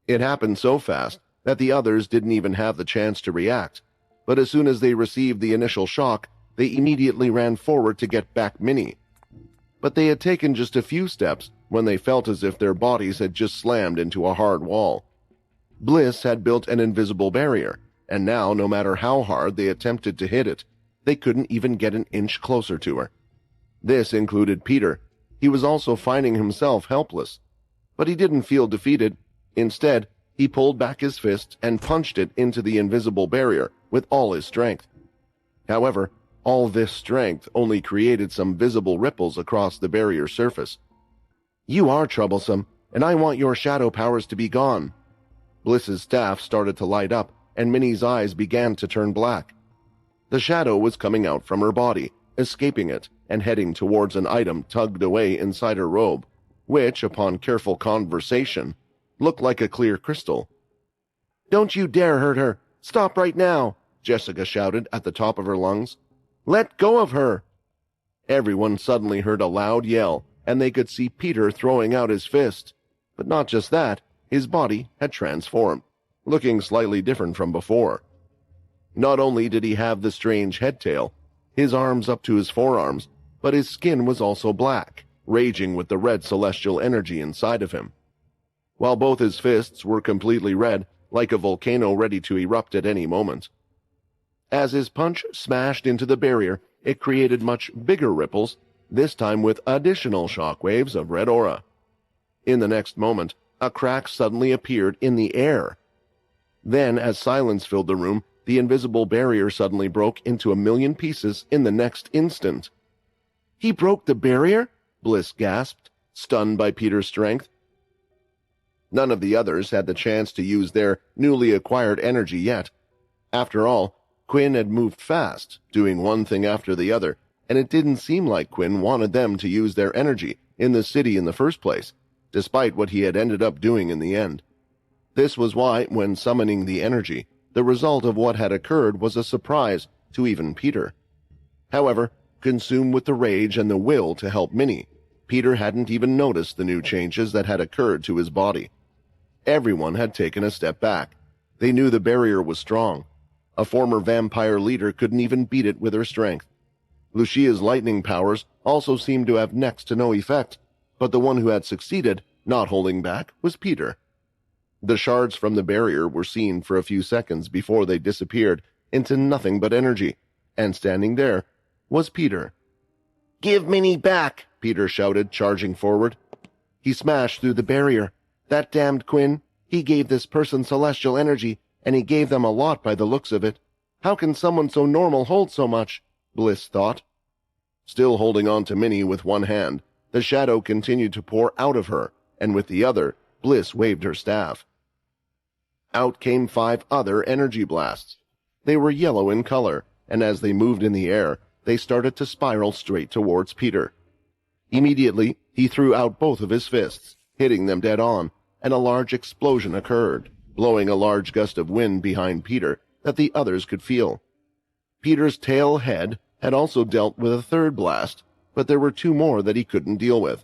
It happened so fast that the others didn't even have the chance to react, but as soon as they received the initial shock, they immediately ran forward to get back Minnie. But they had taken just a few steps when they felt as if their bodies had just slammed into a hard wall. Bliss had built an invisible barrier, and now, no matter how hard they attempted to hit it, they couldn't even get an inch closer to her. This included Peter. He was also finding himself helpless. But he didn't feel defeated. Instead, he pulled back his fist and punched it into the invisible barrier with all his strength. However, all this strength only created some visible ripples across the barrier surface. You are troublesome, and I want your shadow powers to be gone. Bliss's staff started to light up, and Minnie's eyes began to turn black. The shadow was coming out from her body, escaping it, and heading towards an item tugged away inside her robe, which, upon careful conversation, looked like a clear crystal. Don't you dare hurt her! Stop right now! Jessica shouted at the top of her lungs. Let go of her! Everyone suddenly heard a loud yell, and they could see Peter throwing out his fist. But not just that, his body had transformed, looking slightly different from before. Not only did he have the strange head tail, his arms up to his forearms, but his skin was also black, raging with the red celestial energy inside of him. While both his fists were completely red, like a volcano ready to erupt at any moment. As his punch smashed into the barrier, it created much bigger ripples, this time with additional shockwaves of red aura. In the next moment, a crack suddenly appeared in the air. Then, as silence filled the room, the invisible barrier suddenly broke into 1,000,000 pieces in the next instant. He broke the barrier? Bliss gasped, stunned by Peter's strength. None of the others had the chance to use their newly acquired energy yet. After all, Quinn had moved fast, doing one thing after the other, and it didn't seem like Quinn wanted them to use their energy in the city in the first place, despite what he had ended up doing in the end. This was why, when summoning the energy, the result of what had occurred was a surprise to even Peter. However, consumed with the rage and the will to help Minnie, Peter hadn't even noticed the new changes that had occurred to his body. Everyone had taken a step back. They knew the barrier was strong. A former vampire leader couldn't even beat it with her strength. Lucia's lightning powers also seemed to have next to no effect, but the one who had succeeded, not holding back, was Peter. The shards from the barrier were seen for a few seconds before they disappeared into nothing but energy, and standing there was Peter. Give Minnie back! Peter shouted, charging forward. He smashed through the barrier. That damned Quinn, he gave this person celestial energy, and he gave them a lot by the looks of it. How can someone so normal hold so much? Bliss thought. Still holding on to Minnie with one hand, the shadow continued to pour out of her, and with the other, Bliss waved her staff. Out came 5 other energy blasts. They were yellow in color, and as they moved in the air, they started to spiral straight towards Peter. Immediately, he threw out both of his fists, hitting them dead on, and a large explosion occurred, blowing a large gust of wind behind Peter that the others could feel. Peter's tail head had also dealt with a third blast, but there were 2 more that he couldn't deal with.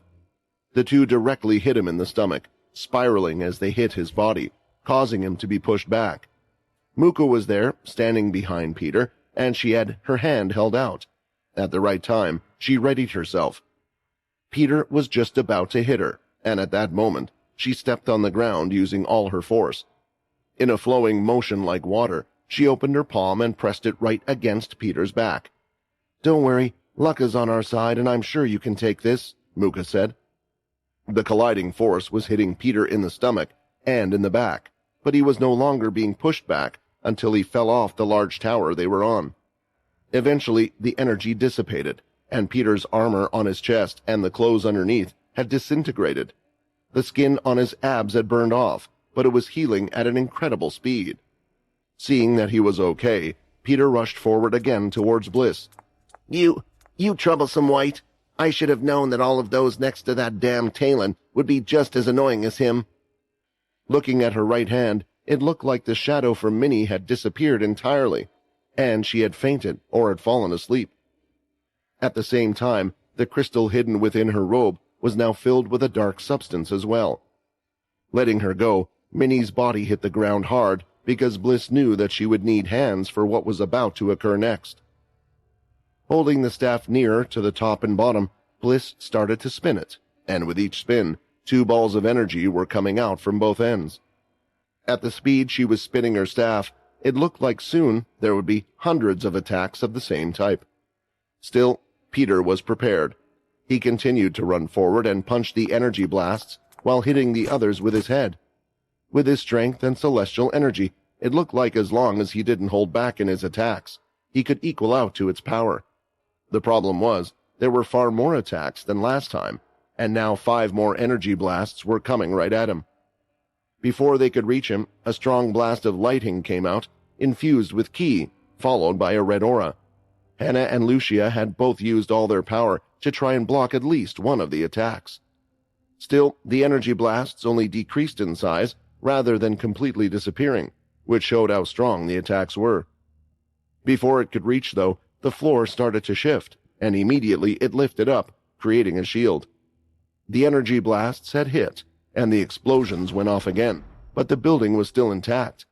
The 2 directly hit him in the stomach, spiraling as they hit his body, causing him to be pushed back. Muka was there, standing behind Peter, and she had her hand held out. At the right time, she readied herself. Peter was just about to hit her, and at that moment, she stepped on the ground using all her force. In a flowing motion like water, she opened her palm and pressed it right against Peter's back. Don't worry, luck is on our side, and I'm sure you can take this, Muka said. The colliding force was hitting Peter in the stomach and in the back, but he was no longer being pushed back until he fell off the large tower they were on. Eventually, the energy dissipated, and Peter's armor on his chest and the clothes underneath had disintegrated. The skin on his abs had burned off, but it was healing at an incredible speed. Seeing that he was okay, Peter rushed forward again towards Bliss. You troublesome wight. I should have known that all of those next to that damn Talon would be just as annoying as him. Looking at her right hand, it looked like the shadow from Minnie had disappeared entirely, and she had fainted or had fallen asleep. At the same time, the crystal hidden within her robe was now filled with a dark substance as well. Letting her go, Minnie's body hit the ground hard because Bliss knew that she would need hands for what was about to occur next. Holding the staff nearer to the top and bottom, Bliss started to spin it, and with each spin, 2 balls of energy were coming out from both ends. At the speed she was spinning her staff, it looked like soon there would be hundreds of attacks of the same type. Still, Peter was prepared. He continued to run forward and punch the energy blasts while hitting the others with his head. With his strength and celestial energy, it looked like as long as he didn't hold back in his attacks, he could equal out to its power. The problem was, there were far more attacks than last time, and now 5 more energy blasts were coming right at him. Before they could reach him, a strong blast of lightning came out, infused with ki, followed by a red aura. Hannah and Lucia had both used all their power to try and block at least one of the attacks. Still, the energy blasts only decreased in size rather than completely disappearing, which showed how strong the attacks were. Before it could reach, though, the floor started to shift, and immediately it lifted up, creating a shield. The energy blasts had hit, and the explosions went off again, but the building was still intact.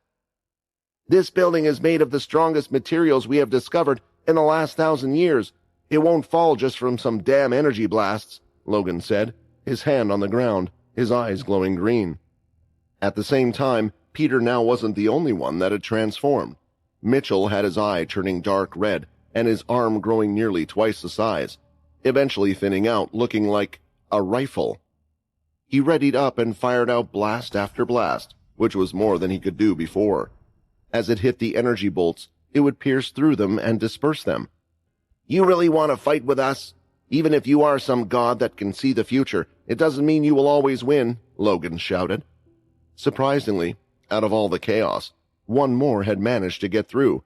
This building is made of the strongest materials we have discovered in the last 1,000 years. It won't fall just from some damn energy blasts, Logan said, his hand on the ground, his eyes glowing green. At the same time, Peter now wasn't the only one that had transformed. Mitchell had his eye turning dark red, and his arm growing nearly twice the size, eventually thinning out, looking like a rifle. He readied up and fired out blast after blast, which was more than he could do before. As it hit the energy bolts, it would pierce through them and disperse them. You really want to fight with us? Even if you are some god that can see the future, it doesn't mean you will always win, Logan shouted. Surprisingly, out of all the chaos, one more had managed to get through,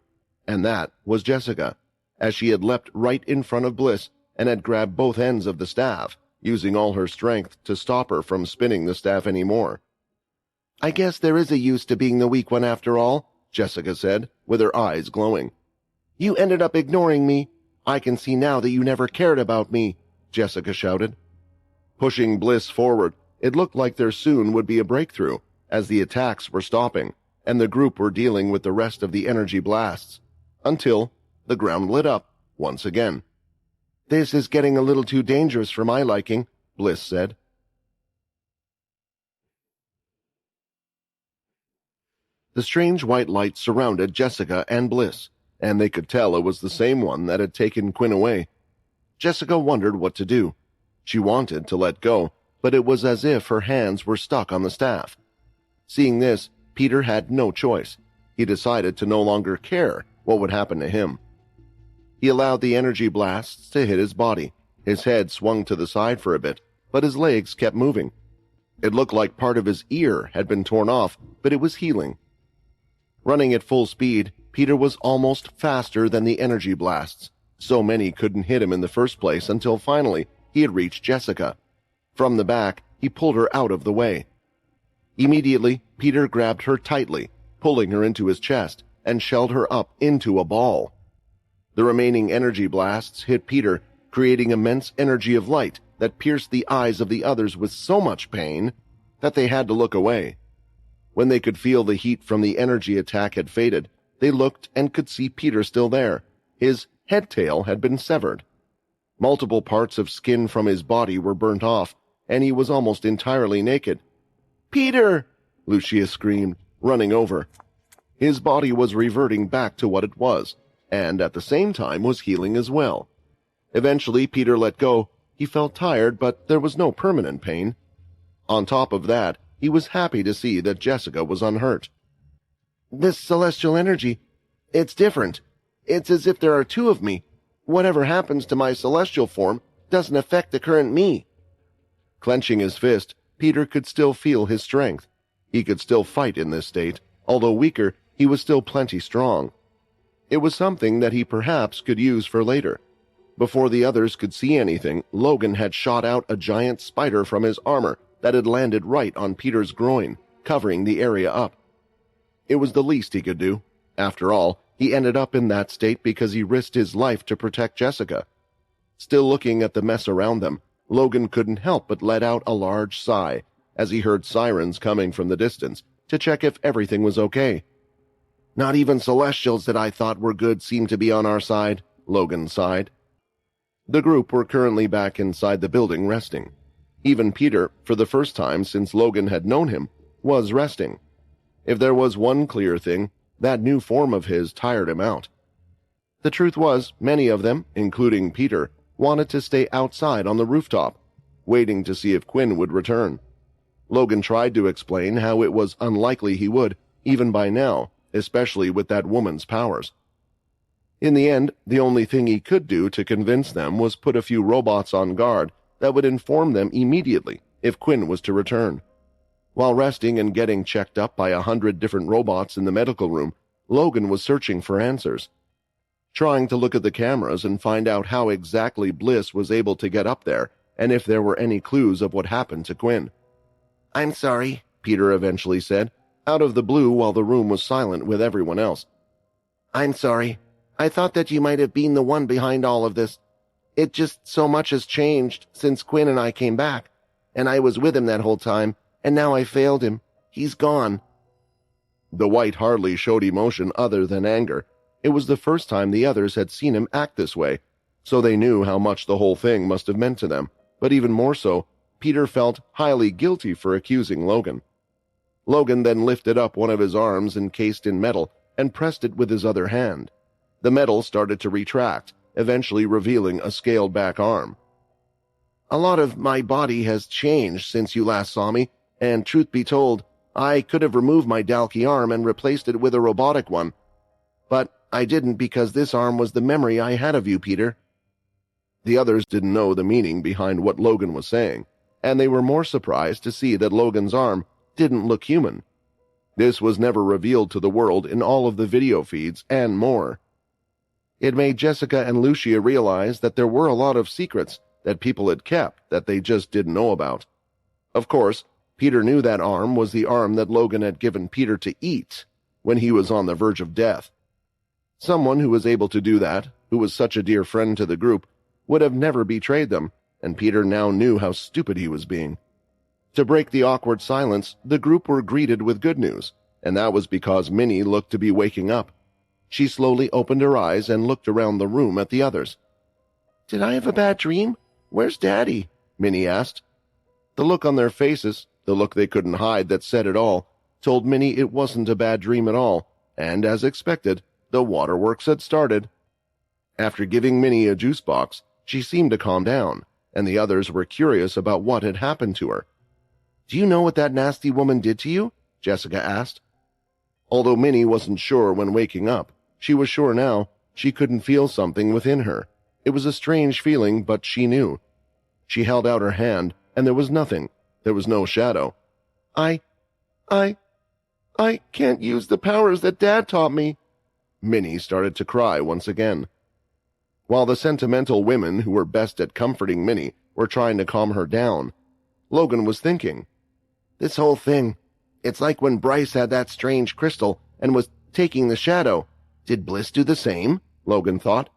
and that was Jessica, as she had leapt right in front of Bliss and had grabbed both ends of the staff, using all her strength to stop her from spinning the staff anymore. I guess there is a use to being the weak one after all, Jessica said, with her eyes glowing. You ended up ignoring me. I can see now that you never cared about me, Jessica shouted. Pushing Bliss forward, it looked like there soon would be a breakthrough, as the attacks were stopping, and the group were dealing with the rest of the energy blasts, until the ground lit up once again. This is getting a little too dangerous for my liking, Bliss said. The strange white light surrounded Jessica and Bliss, and they could tell it was the same one that had taken Quinn away. Jessica wondered what to do. She wanted to let go, but it was as if her hands were stuck on the staff. Seeing this, Peter had no choice. He decided to no longer care what would happen to him. He allowed the energy blasts to hit his body. His head swung to the side for a bit, but his legs kept moving. It looked like part of his ear had been torn off, but it was healing. Running at full speed, Peter was almost faster than the energy blasts. So many couldn't hit him in the first place until finally he had reached Jessica. From the back, he pulled her out of the way. Immediately, Peter grabbed her tightly, pulling her into his chest, and shelled her up into a ball. The remaining energy blasts hit Peter, creating immense energy of light that pierced the eyes of the others with so much pain that they had to look away. When they could feel the heat from the energy attack had faded, they looked and could see Peter still there. His head-tail had been severed. Multiple parts of skin from his body were burnt off, and he was almost entirely naked. Peter! Lucia screamed, running over. His body was reverting back to what it was, and at the same time was healing as well. Eventually, Peter let go. He felt tired, but there was no permanent pain. On top of that, he was happy to see that Jessica was unhurt. This celestial energy, it's different. It's as if there are two of me. Whatever happens to my celestial form doesn't affect the current me. Clenching his fist, Peter could still feel his strength. He could still fight in this state. Although weaker, he was still plenty strong. It was something that he perhaps could use for later. Before the others could see anything, Logan had shot out a giant spider from his armor that had landed right on Peter's groin, covering the area up. It was the least he could do. After all, he ended up in that state because he risked his life to protect Jessica. Still looking at the mess around them, Logan couldn't help but let out a large sigh as he heard sirens coming from the distance to check if everything was okay. Not even Celestials that I thought were good seem to be on our side, Logan sighed. The group were currently back inside the building resting. Even Peter, for the first time since Logan had known him, was resting. If there was one clear thing, that new form of his tired him out. The truth was, many of them, including Peter, wanted to stay outside on the rooftop, waiting to see if Quinn would return. Logan tried to explain how it was unlikely he would, even by now, especially with that woman's powers. In the end, the only thing he could do to convince them was put a few robots on guard that would inform them immediately if Quinn was to return. While resting and getting checked up by 100 different robots in the medical room, Logan was searching for answers, trying to look at the cameras and find out how exactly Bliss was able to get up there and if there were any clues of what happened to Quinn. I'm sorry, Peter eventually said, out of the blue while the room was silent with everyone else. I'm sorry. I thought that you might have been the one behind all of this. It just so much has changed since Quinn and I came back, and I was with him that whole time, and now I failed him. He's gone. The White hardly showed emotion other than anger. It was the first time the others had seen him act this way, so they knew how much the whole thing must have meant to them, but even more so, Peter felt highly guilty for accusing Logan. Logan then lifted up one of his arms encased in metal and pressed it with his other hand. The metal started to retract, eventually revealing a scaled-back arm. A lot of my body has changed since you last saw me, and truth be told, I could have removed my Dalki arm and replaced it with a robotic one. But I didn't because this arm was the memory I had of you, Peter. The others didn't know the meaning behind what Logan was saying, and they were more surprised to see that Logan's arm didn't look human. This was never revealed to the world in all of the video feeds and more. It made Jessica and Lucia realize that there were a lot of secrets that people had kept that they just didn't know about. Of course, Peter knew that arm was the arm that Logan had given Peter to eat when he was on the verge of death. Someone who was able to do that, who was such a dear friend to the group, would have never betrayed them, and Peter now knew how stupid he was being. To break the awkward silence, the group were greeted with good news, and that was because Minnie looked to be waking up. She slowly opened her eyes and looked around the room at the others. Did I have a bad dream? Where's Daddy? Minnie asked. The look on their faces, the look they couldn't hide that said it all, told Minnie it wasn't a bad dream at all, and as expected, the waterworks had started. After giving Minnie a juice box, she seemed to calm down, and the others were curious about what had happened to her. Do you know what that nasty woman did to you? Jessica asked. Although Minnie wasn't sure when waking up, she was sure now she couldn't feel something within her. It was a strange feeling, but she knew. She held out her hand, and there was nothing. There was no shadow. I can't use the powers that Dad taught me. Minnie started to cry once again. While the sentimental women who were best at comforting Minnie were trying to calm her down, Logan was thinking, this whole thing, it's like when Bryce had that strange crystal and was taking the shadow. Did Bliss do the same? Logan thought.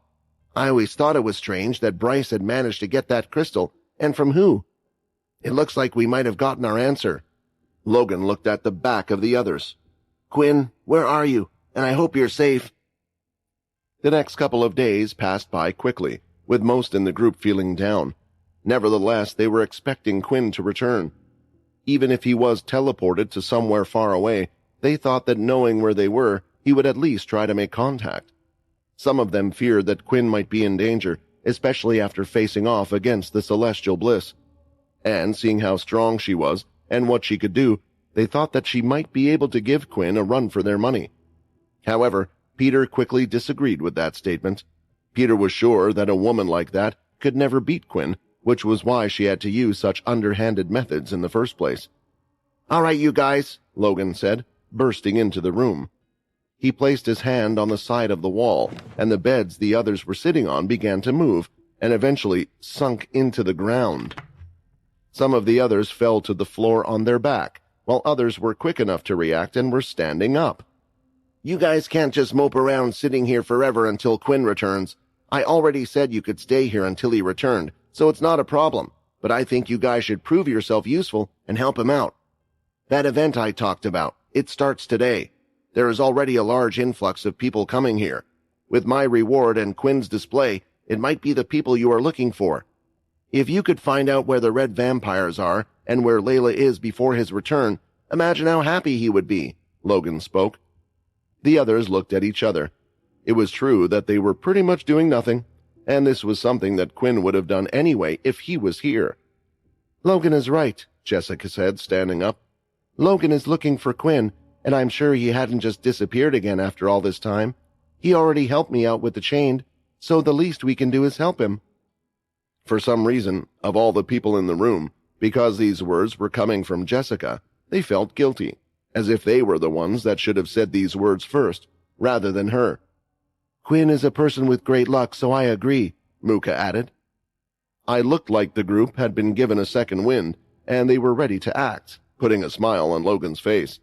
I always thought it was strange that Bryce had managed to get that crystal, and from who? It looks like we might have gotten our answer. Logan looked at the back of the others. Quinn, where are you? And I hope you're safe. The next couple of days passed by quickly, with most in the group feeling down. Nevertheless, they were expecting Quinn to return. Even if he was teleported to somewhere far away, they thought that knowing where they were, he would at least try to make contact. Some of them feared that Quinn might be in danger, especially after facing off against the celestial Bliss. And seeing how strong she was, and what she could do, they thought that she might be able to give Quinn a run for their money. However, Peter quickly disagreed with that statement. Peter was sure that a woman like that could never beat Quinn, which was why she had to use such underhanded methods in the first place. "All right, you guys," Logan said, bursting into the room. He placed his hand on the side of the wall, and the beds the others were sitting on began to move, and eventually sunk into the ground. Some of the others fell to the floor on their back, while others were quick enough to react and were standing up. "You guys can't just mope around sitting here forever until Quinn returns. I already said you could stay here until he returned, so it's not a problem, but I think you guys should prove yourself useful and help him out. That event I talked about, it starts today. There is already a large influx of people coming here. With my reward and Quinn's display, it might be the people you are looking for. If you could find out where the red vampires are and where Layla is before his return, imagine how happy he would be," Logan spoke. The others looked at each other. It was true that they were pretty much doing nothing, and this was something that Quinn would have done anyway if he was here. "Logan is right," Jessica said, standing up. "Logan is looking for Quinn, and I'm sure he hadn't just disappeared again after all this time. He already helped me out with the chain, so the least we can do is help him." For some reason, of all the people in the room, because these words were coming from Jessica, they felt guilty, as if they were the ones that should have said these words first, rather than her. "Quinn is a person with great luck, so I agree," Muka added. I looked like the group had been given a second wind, and they were ready to act, putting a smile on Logan's face.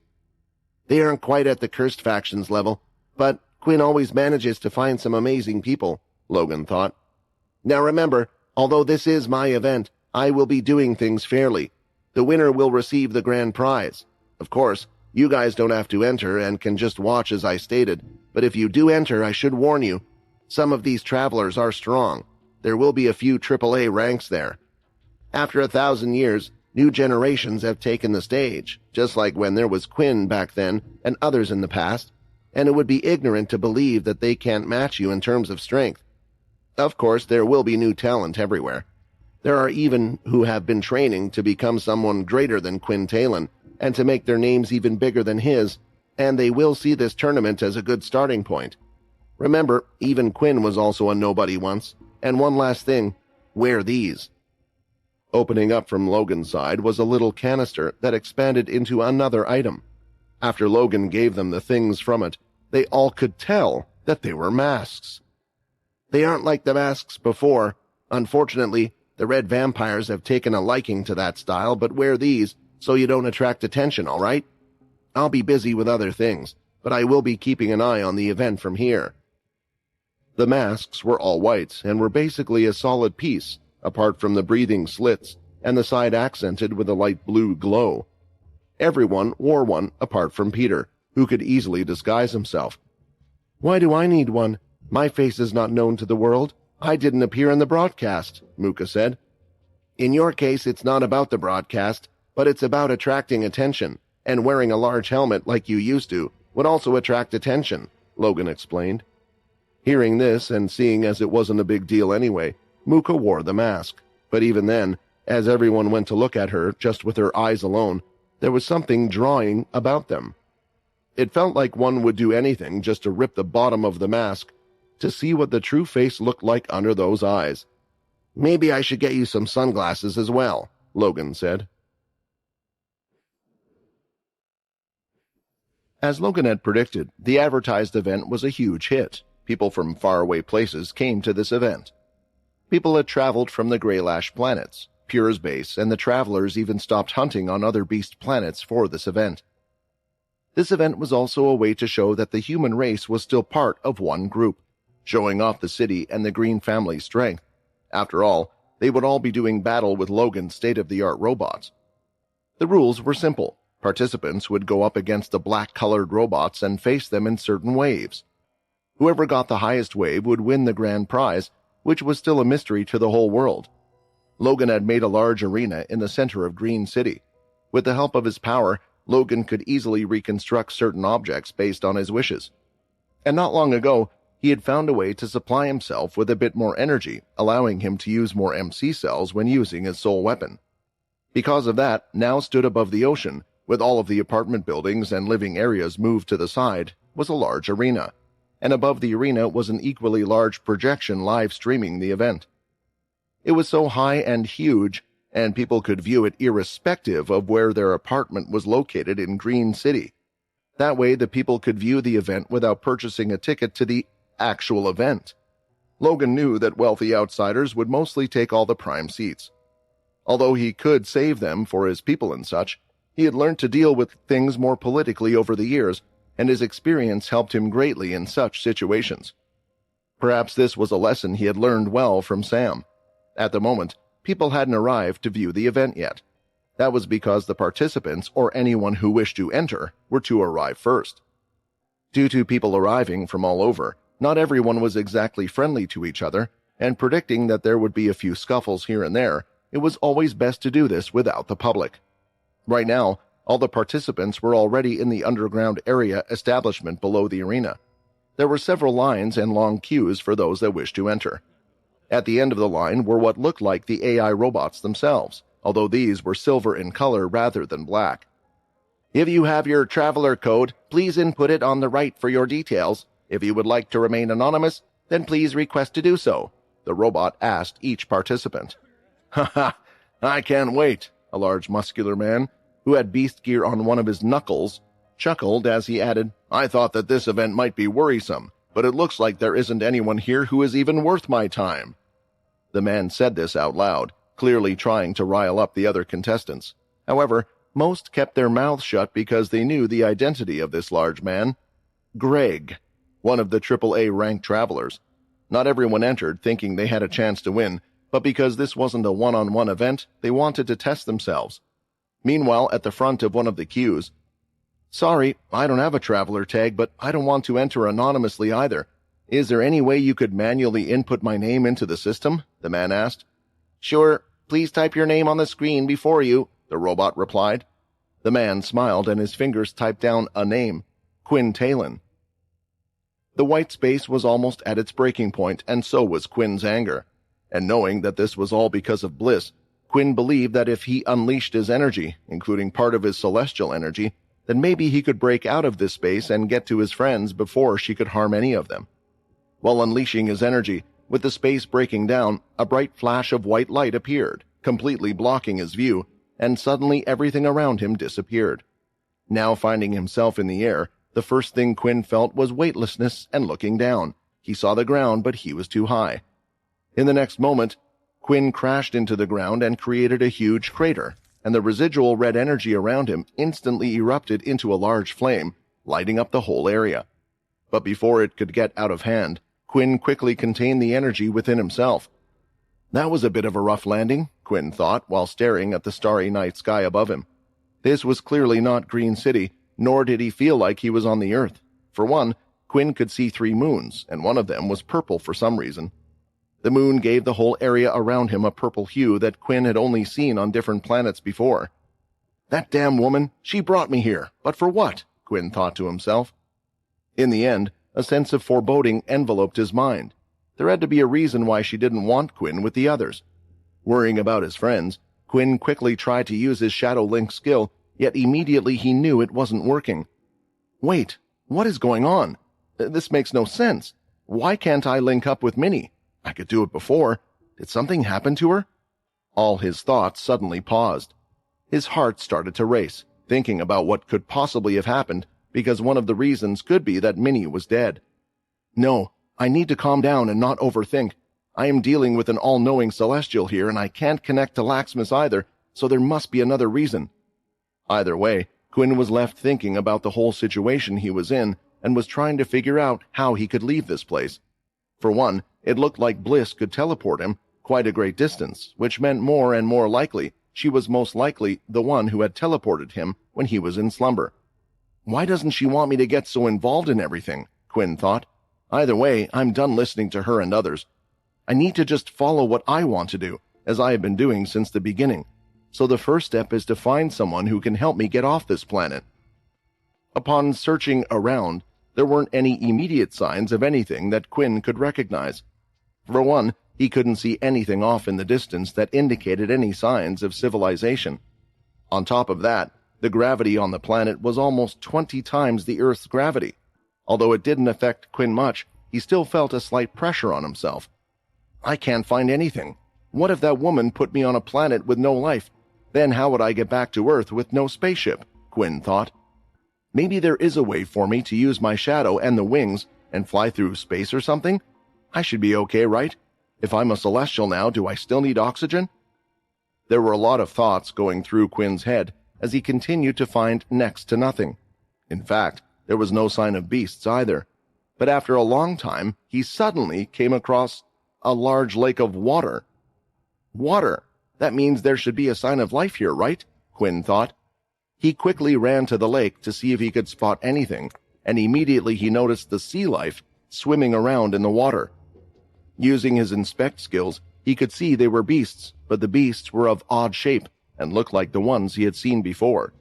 "They aren't quite at the cursed factions level, but Quinn always manages to find some amazing people," Logan thought. "Now remember, although this is my event, I will be doing things fairly. The winner will receive the grand prize. Of course, you guys don't have to enter and can just watch as I stated, but if you do enter, I should warn you. Some of these travelers are strong. There will be a few AAA ranks there. After 1,000 years, new generations have taken the stage, just like when there was Quinn back then and others in the past, and it would be ignorant to believe that they can't match you in terms of strength. Of course, there will be new talent everywhere. There are even who have been training to become someone greater than Quinn Talon, and to make their names even bigger than his, and they will see this tournament as a good starting point. Remember, even Quinn was also a nobody once. And one last thing, wear these." Opening up from Logan's side was a little canister that expanded into another item. After Logan gave them the things from it, they all could tell that they were masks. "They aren't like the masks before. Unfortunately, the red vampires have taken a liking to that style, but wear these so you don't attract attention, all right? I'll be busy with other things, but I will be keeping an eye on the event from here." The masks were all white and were basically a solid piece, apart from the breathing slits and the side accented with a light blue glow. Everyone wore one apart from Peter, who could easily disguise himself. "Why do I need one? My face is not known to the world. I didn't appear in the broadcast," Muka said. "In your case, it's not about the broadcast, but it's about attracting attention, and wearing a large helmet like you used to would also attract attention," Logan explained. Hearing this and seeing as it wasn't a big deal anyway, Muka wore the mask, but even then, as everyone went to look at her just with her eyes alone, there was something drawing about them. It felt like one would do anything just to rip the bottom of the mask to see what the true face looked like under those eyes. "Maybe I should get you some sunglasses as well," Logan said. As Logan had predicted, the advertised event was a huge hit. People from faraway places came to this event. People had traveled from the Greylash planets, Pure's base, and the travelers even stopped hunting on other beast planets for this event. This event was also a way to show that the human race was still part of one group, showing off the city and the Green family's strength. After all, they would all be doing battle with Logan's state-of-the-art robots. The rules were simple. Participants would go up against the black-colored robots and face them in certain waves. Whoever got the highest wave would win the grand prize, which was still a mystery to the whole world. Logan had made a large arena in the center of Green City. With the help of his power, Logan could easily reconstruct certain objects based on his wishes. And not long ago, he had found a way to supply himself with a bit more energy, allowing him to use more MC cells when using his soul weapon. Because of that, now stood above the ocean, with all of the apartment buildings and living areas moved to the side, was a large arena, and above the arena was an equally large projection live streaming the event. It was so high and huge, and people could view it irrespective of where their apartment was located in Green City. That way, the people could view the event without purchasing a ticket to the actual event. Logan knew that wealthy outsiders would mostly take all the prime seats. Although he could save them for his people and such, he had learned to deal with things more politically over the years, and his experience helped him greatly in such situations. Perhaps this was a lesson he had learned well from Sam. At the moment, people hadn't arrived to view the event yet. That was because the participants, or anyone who wished to enter, were to arrive first. Due to people arriving from all over, not everyone was exactly friendly to each other, and predicting that there would be a few scuffles here and there, it was always best to do this without the public. Right now, all the participants were already in the underground area establishment below the arena. There were several lines and long queues for those that wished to enter. At the end of the line were what looked like the AI robots themselves, although these were silver in color rather than black. If you have your traveler code, please input it on the right for your details. If you would like to remain anonymous, then please request to do so, the robot asked each participant. "Haha, I can't wait," a large muscular man, who had beast gear on one of his knuckles, chuckled as he added, "I thought that this event might be worrisome, but it looks like there isn't anyone here who is even worth my time." The man said this out loud, clearly trying to rile up the other contestants. However, most kept their mouths shut because they knew the identity of this large man. Greg, one of the AAA ranked travelers. Not everyone entered thinking they had a chance to win, but because this wasn't a one-on-one event, they wanted to test themselves. Meanwhile, at the front of one of the queues, "Sorry, I don't have a traveler tag, but I don't want to enter anonymously either. Is there any way you could manually input my name into the system?" the man asked. "Sure, please type your name on the screen before you," the robot replied. The man smiled and his fingers typed down a name, Quinn Talon. The white space was almost at its breaking point, and so was Quinn's anger. And knowing that this was all because of Bliss, Quinn believed that if he unleashed his energy, including part of his celestial energy, then maybe he could break out of this space and get to his friends before she could harm any of them. While unleashing his energy, with the space breaking down, a bright flash of white light appeared, completely blocking his view, and suddenly everything around him disappeared. Now finding himself in the air, the first thing Quinn felt was weightlessness and looking down. He saw the ground, but he was too high. In the next moment, Quinn crashed into the ground and created a huge crater, and the residual red energy around him instantly erupted into a large flame, lighting up the whole area. But before it could get out of hand, Quinn quickly contained the energy within himself. That was a bit of a rough landing, Quinn thought while staring at the starry night sky above him. This was clearly not Green City, nor did he feel like he was on the Earth. For one, Quinn could see 3 moons, and one of them was purple for some reason. The moon gave the whole area around him a purple hue that Quinn had only seen on different planets before. That damn woman, she brought me here, but for what? Quinn thought to himself. In the end, a sense of foreboding enveloped his mind. There had to be a reason why she didn't want Quinn with the others. Worrying about his friends, Quinn quickly tried to use his Shadow Link skill, yet immediately he knew it wasn't working. Wait, what is going on? This makes no sense. Why can't I link up with Minnie? I could do it before. Did something happen to her? All his thoughts suddenly paused. His heart started to race, thinking about what could possibly have happened, because one of the reasons could be that Minnie was dead. No, I need to calm down and not overthink. I am dealing with an all-knowing Celestial here, and I can't connect to Laxmus either, so there must be another reason. Either way, Quinn was left thinking about the whole situation he was in and was trying to figure out how he could leave this place. For one, it looked like Bliss could teleport him quite a great distance, which meant more and more likely she was most likely the one who had teleported him when he was in slumber. Why doesn't she want me to get so involved in everything? Quinn thought. Either way, I'm done listening to her and others. I need to just follow what I want to do, as I have been doing since the beginning. So the first step is to find someone who can help me get off this planet. Upon searching around, there weren't any immediate signs of anything that Quinn could recognize. For one, He couldn't see anything off in the distance that indicated any signs of civilization. On top of that, the gravity on the planet was almost 20 times the Earth's gravity. Although it didn't affect Quinn much, he still felt a slight pressure on himself. I can't find anything. What if that woman put me on a planet with no life? Then how would I get back to Earth with no spaceship? Quinn thought. Maybe there is a way for me to use my shadow and the wings and fly through space or something? I should be okay, right? If I'm a celestial now, do I still need oxygen? There were a lot of thoughts going through Quinn's head as he continued to find next to nothing. In fact, there was no sign of beasts either. But after a long time, he suddenly came across a large lake of water. Water! That means there should be a sign of life here, right? Quinn thought. He quickly ran to the lake to see if he could spot anything, and immediately he noticed the sea life swimming around in the water. Using his inspect skills, he could see they were beasts, but the beasts were of odd shape and looked like the ones he had seen before.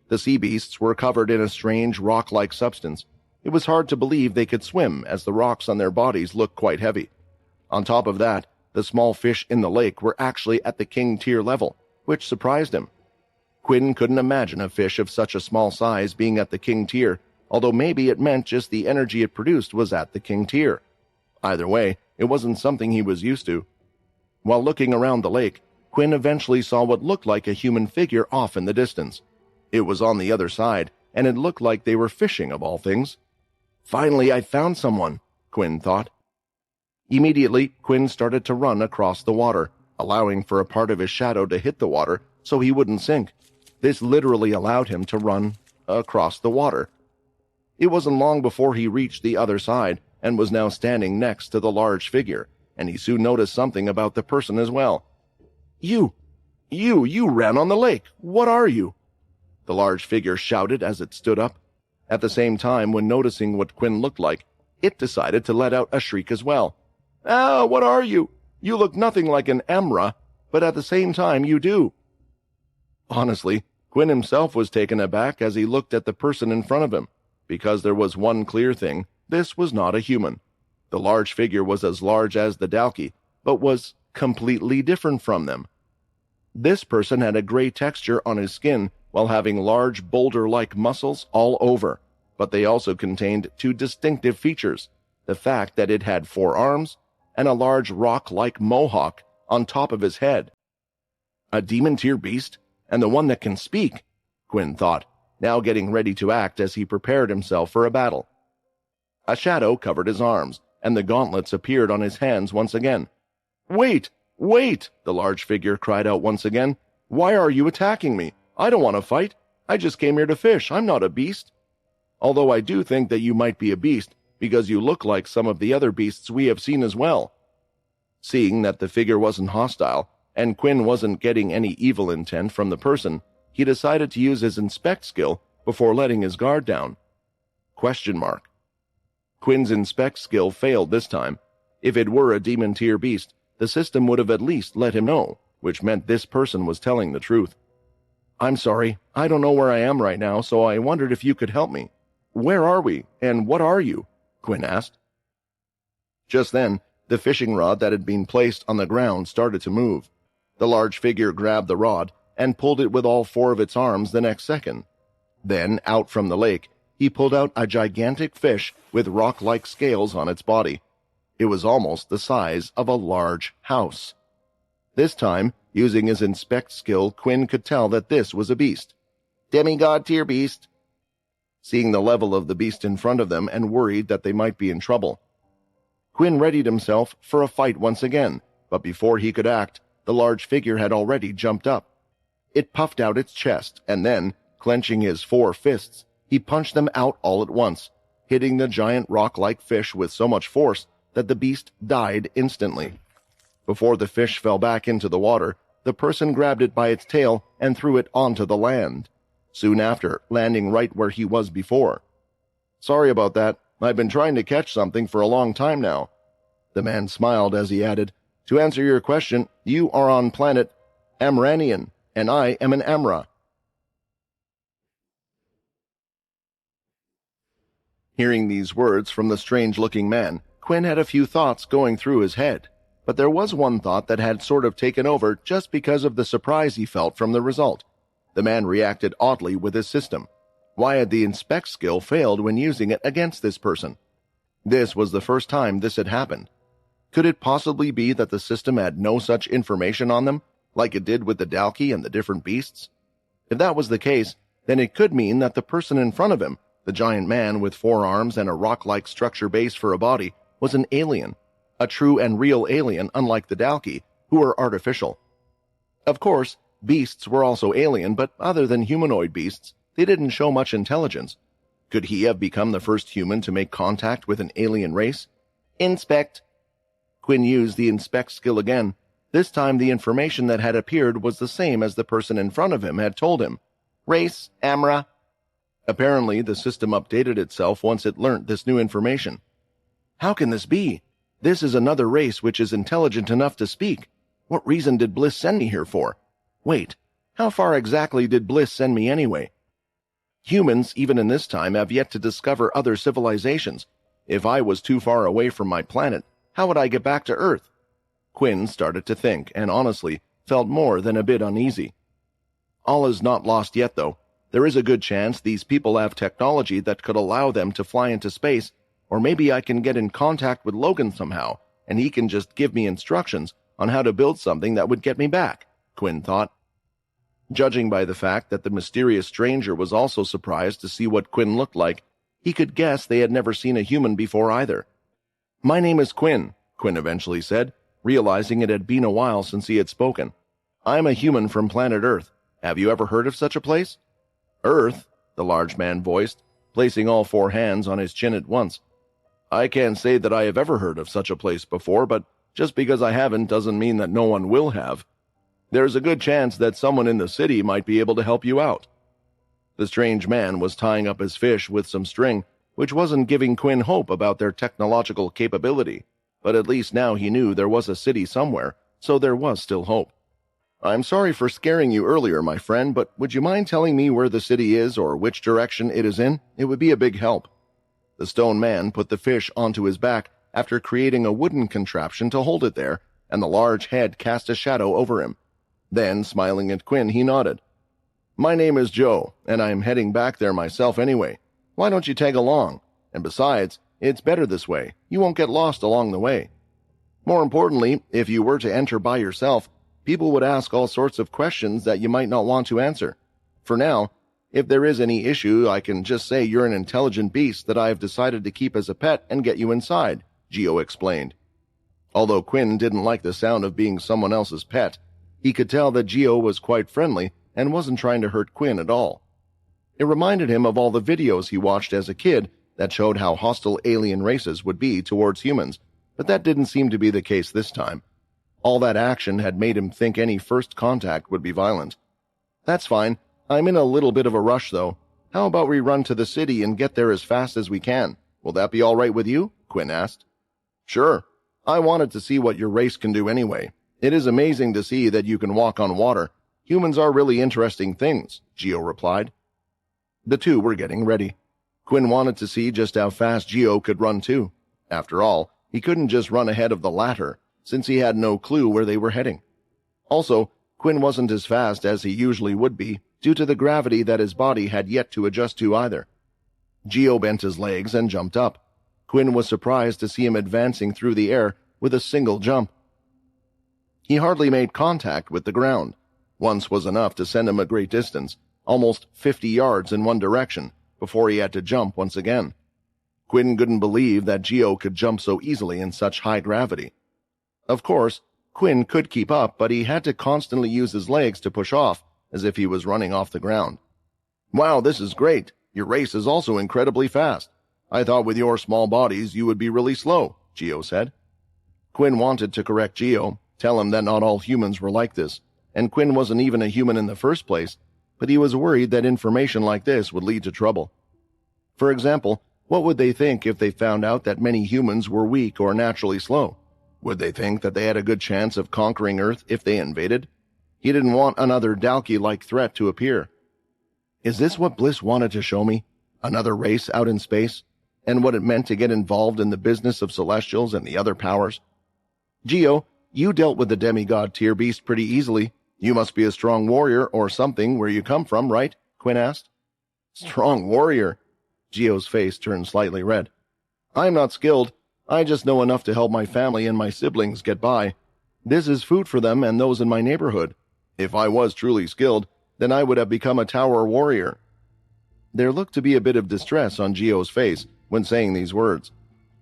The sea beasts were covered in a strange rock-like substance. It was hard to believe they could swim, as the rocks on their bodies looked quite heavy. On top of that, the small fish in the lake were actually at the king tier level, which surprised him. Quinn couldn't imagine a fish of such a small size being at the king tier, although maybe it meant just the energy it produced was at the king tier. Either way, it wasn't something he was used to. While looking around the lake, Quinn eventually saw what looked like a human figure off in the distance. It was on the other side, and it looked like they were fishing of all things. Finally, I found someone, Quinn thought. Immediately, Quinn started to run across the water, allowing for a part of his shadow to hit the water so he wouldn't sink. This literally allowed him to run across the water. It wasn't long before he reached the other side and was now standing next to the large figure, and he soon noticed something about the person as well. You ran on the lake. What are you? The large figure shouted as it stood up. At the same time, when noticing what Quinn looked like, it decided to let out a shriek as well. Ah, what are you? You look nothing like an Emra, but at the same time you do. Honestly, Quinn himself was taken aback as he looked at the person in front of him, because there was one clear thing: this was not a human. The large figure was as large as the Dalki, but was completely different from them. This person had a gray texture on his skin while having large boulder-like muscles all over, but they also contained two distinctive features: the fact that it had 4 arms and a large rock-like mohawk on top of his head. A demon-tier beast, and the one that can speak, Quinn thought, now getting ready to act as he prepared himself for a battle. A shadow covered his arms, and the gauntlets appeared on his hands once again. Wait! Wait! The large figure cried out once again. Why are you attacking me? I don't want to fight. I just came here to fish. I'm not a beast. Although I do think that you might be a beast, because you look like some of the other beasts we have seen as well. Seeing that the figure wasn't hostile, and Quinn wasn't getting any evil intent from the person, he decided to use his inspect skill before letting his guard down. Question mark. Quinn's inspect skill failed this time. If it were a demon-tier beast, the system would have at least let him know, which meant this person was telling the truth. I'm sorry, I don't know where I am right now, so I wondered if you could help me. Where are we, and what are you? Quinn asked. Just then, the fishing rod that had been placed on the ground started to move. The large figure grabbed the rod and pulled it with all 4 of its arms the next second. Then, out from the lake, he pulled out a gigantic fish with rock-like scales on its body. It was almost the size of a large house. This time, using his inspect skill, Quinn could tell that this was a beast. Demigod-tier beast. Seeing the level of the beast in front of them and worried that they might be in trouble, Quinn readied himself for a fight once again, but before he could act, the large figure had already jumped up. It puffed out its chest, and then, clenching his 4 fists, he punched them out all at once, hitting the giant rock-like fish with so much force that the beast died instantly. Before the fish fell back into the water, the person grabbed it by its tail and threw it onto the land, soon after landing right where he was before. Sorry about that. I've been trying to catch something for a long time now. The man smiled as he added, To answer your question, you are on planet Amranian, and I am an Amra. Hearing these words from the strange-looking man, Quinn had a few thoughts going through his head. but there was one thought that had sort of taken over just because of the surprise he felt from the result. The man reacted oddly with his system. Why had the inspect skill failed when using it against this person? This was the first time this had happened. Could it possibly be that the system had no such information on them, like it did with the Dalki and the different beasts? If that was the case, then it could mean that the person in front of him, the giant man with 4 arms and a rock-like structure base for a body, was an alien, a true and real alien unlike the Dalki, who were artificial. Of course, beasts were also alien, but other than humanoid beasts, they didn't show much intelligence. Could he have become the first human to make contact with an alien race? Inspect. Quinn used the inspect skill again. This time the information that had appeared was the same as the person in front of him had told him. Race, Amra. Apparently, the system updated itself once it learnt this new information. How can this be? This is another race which is intelligent enough to speak. What reason did Bliss send me here for? Wait, how far exactly did Bliss send me anyway? Humans, even in this time, have yet to discover other civilizations. If I was too far away from my planet, how would I get back to Earth? Quinn started to think, and honestly, felt more than a bit uneasy. All is not lost yet, though. There is a good chance these people have technology that could allow them to fly into space, or maybe I can get in contact with Logan somehow, and he can just give me instructions on how to build something that would get me back, Quinn thought. Judging by the fact that the mysterious stranger was also surprised to see what Quinn looked like, he could guess they had never seen a human before either. My name is Quinn, Quinn eventually said, realizing it had been a while since he had spoken. I am a human from planet Earth. Have you ever heard of such a place? Earth, the large man voiced, placing all 4 hands on his chin at once. I can't say that I have ever heard of such a place before, but just because I haven't doesn't mean that no one will have. There's a good chance that someone in the city might be able to help you out. The strange man was tying up his fish with some string, which wasn't giving Quinn hope about their technological capability, but at least now he knew there was a city somewhere, so there was still hope. I'm sorry for scaring you earlier, my friend, but would you mind telling me where the city is or which direction it is in? It would be a big help. The stone man put the fish onto his back after creating a wooden contraption to hold it there, and the large head cast a shadow over him. Then, smiling at Quinn, he nodded. My name is Joe, and I'm heading back there myself anyway. Why don't you tag along? And besides, it's better this way. You won't get lost along the way. More importantly, if you were to enter by yourself, people would ask all sorts of questions that you might not want to answer. For now, if there is any issue, I can just say you're an intelligent beast that I have decided to keep as a pet and get you inside, Geo explained. Although Quinn didn't like the sound of being someone else's pet, he could tell that Geo was quite friendly and wasn't trying to hurt Quinn at all. It reminded him of all the videos he watched as a kid that showed how hostile alien races would be towards humans, but that didn't seem to be the case this time. All that action had made him think any first contact would be violent. That's fine. I'm in a little bit of a rush, though. How about we run to the city and get there as fast as we can? Will that be all right with you? Quinn asked. Sure. I wanted to see what your race can do anyway. It is amazing to see that you can walk on water. Humans are really interesting things, Geo replied. The two were getting ready. Quinn wanted to see just how fast Geo could run too. After all, he couldn't just run ahead of the latter, since he had no clue where they were heading. Also, Quinn wasn't as fast as he usually would be, due to the gravity that his body had yet to adjust to either. Geo bent his legs and jumped up. Quinn was surprised to see him advancing through the air with a single jump. He hardly made contact with the ground. Once was enough to send him a great distance, almost 50 yards in one direction, before he had to jump once again. Quinn couldn't believe that Geo could jump so easily in such high gravity. Of course, Quinn could keep up, but he had to constantly use his legs to push off, as if he was running off the ground. Wow, this is great. Your race is also incredibly fast. I thought with your small bodies you would be really slow, Geo said. Quinn wanted to correct Geo, tell him that not all humans were like this, and Quinn wasn't even a human in the first place, but he was worried that information like this would lead to trouble. For example, what would they think if they found out that many humans were weak or naturally slow? Would they think that they had a good chance of conquering Earth if they invaded? He didn't want another Dalki-like threat to appear. Is this what Bliss wanted to show me? Another race out in space? And what it meant to get involved in the business of Celestials and the other powers? Geo, You dealt with the demigod tier beast pretty easily. You must be a strong warrior or something where you come from, right? Quinn asked. Strong warrior? Gio's face turned slightly red. I'm not skilled. I just know enough to help my family and my siblings get by. This is food for them and those in my neighborhood. If I was truly skilled, then I would have become a tower warrior. There looked to be a bit of distress on Gio's face when saying these words.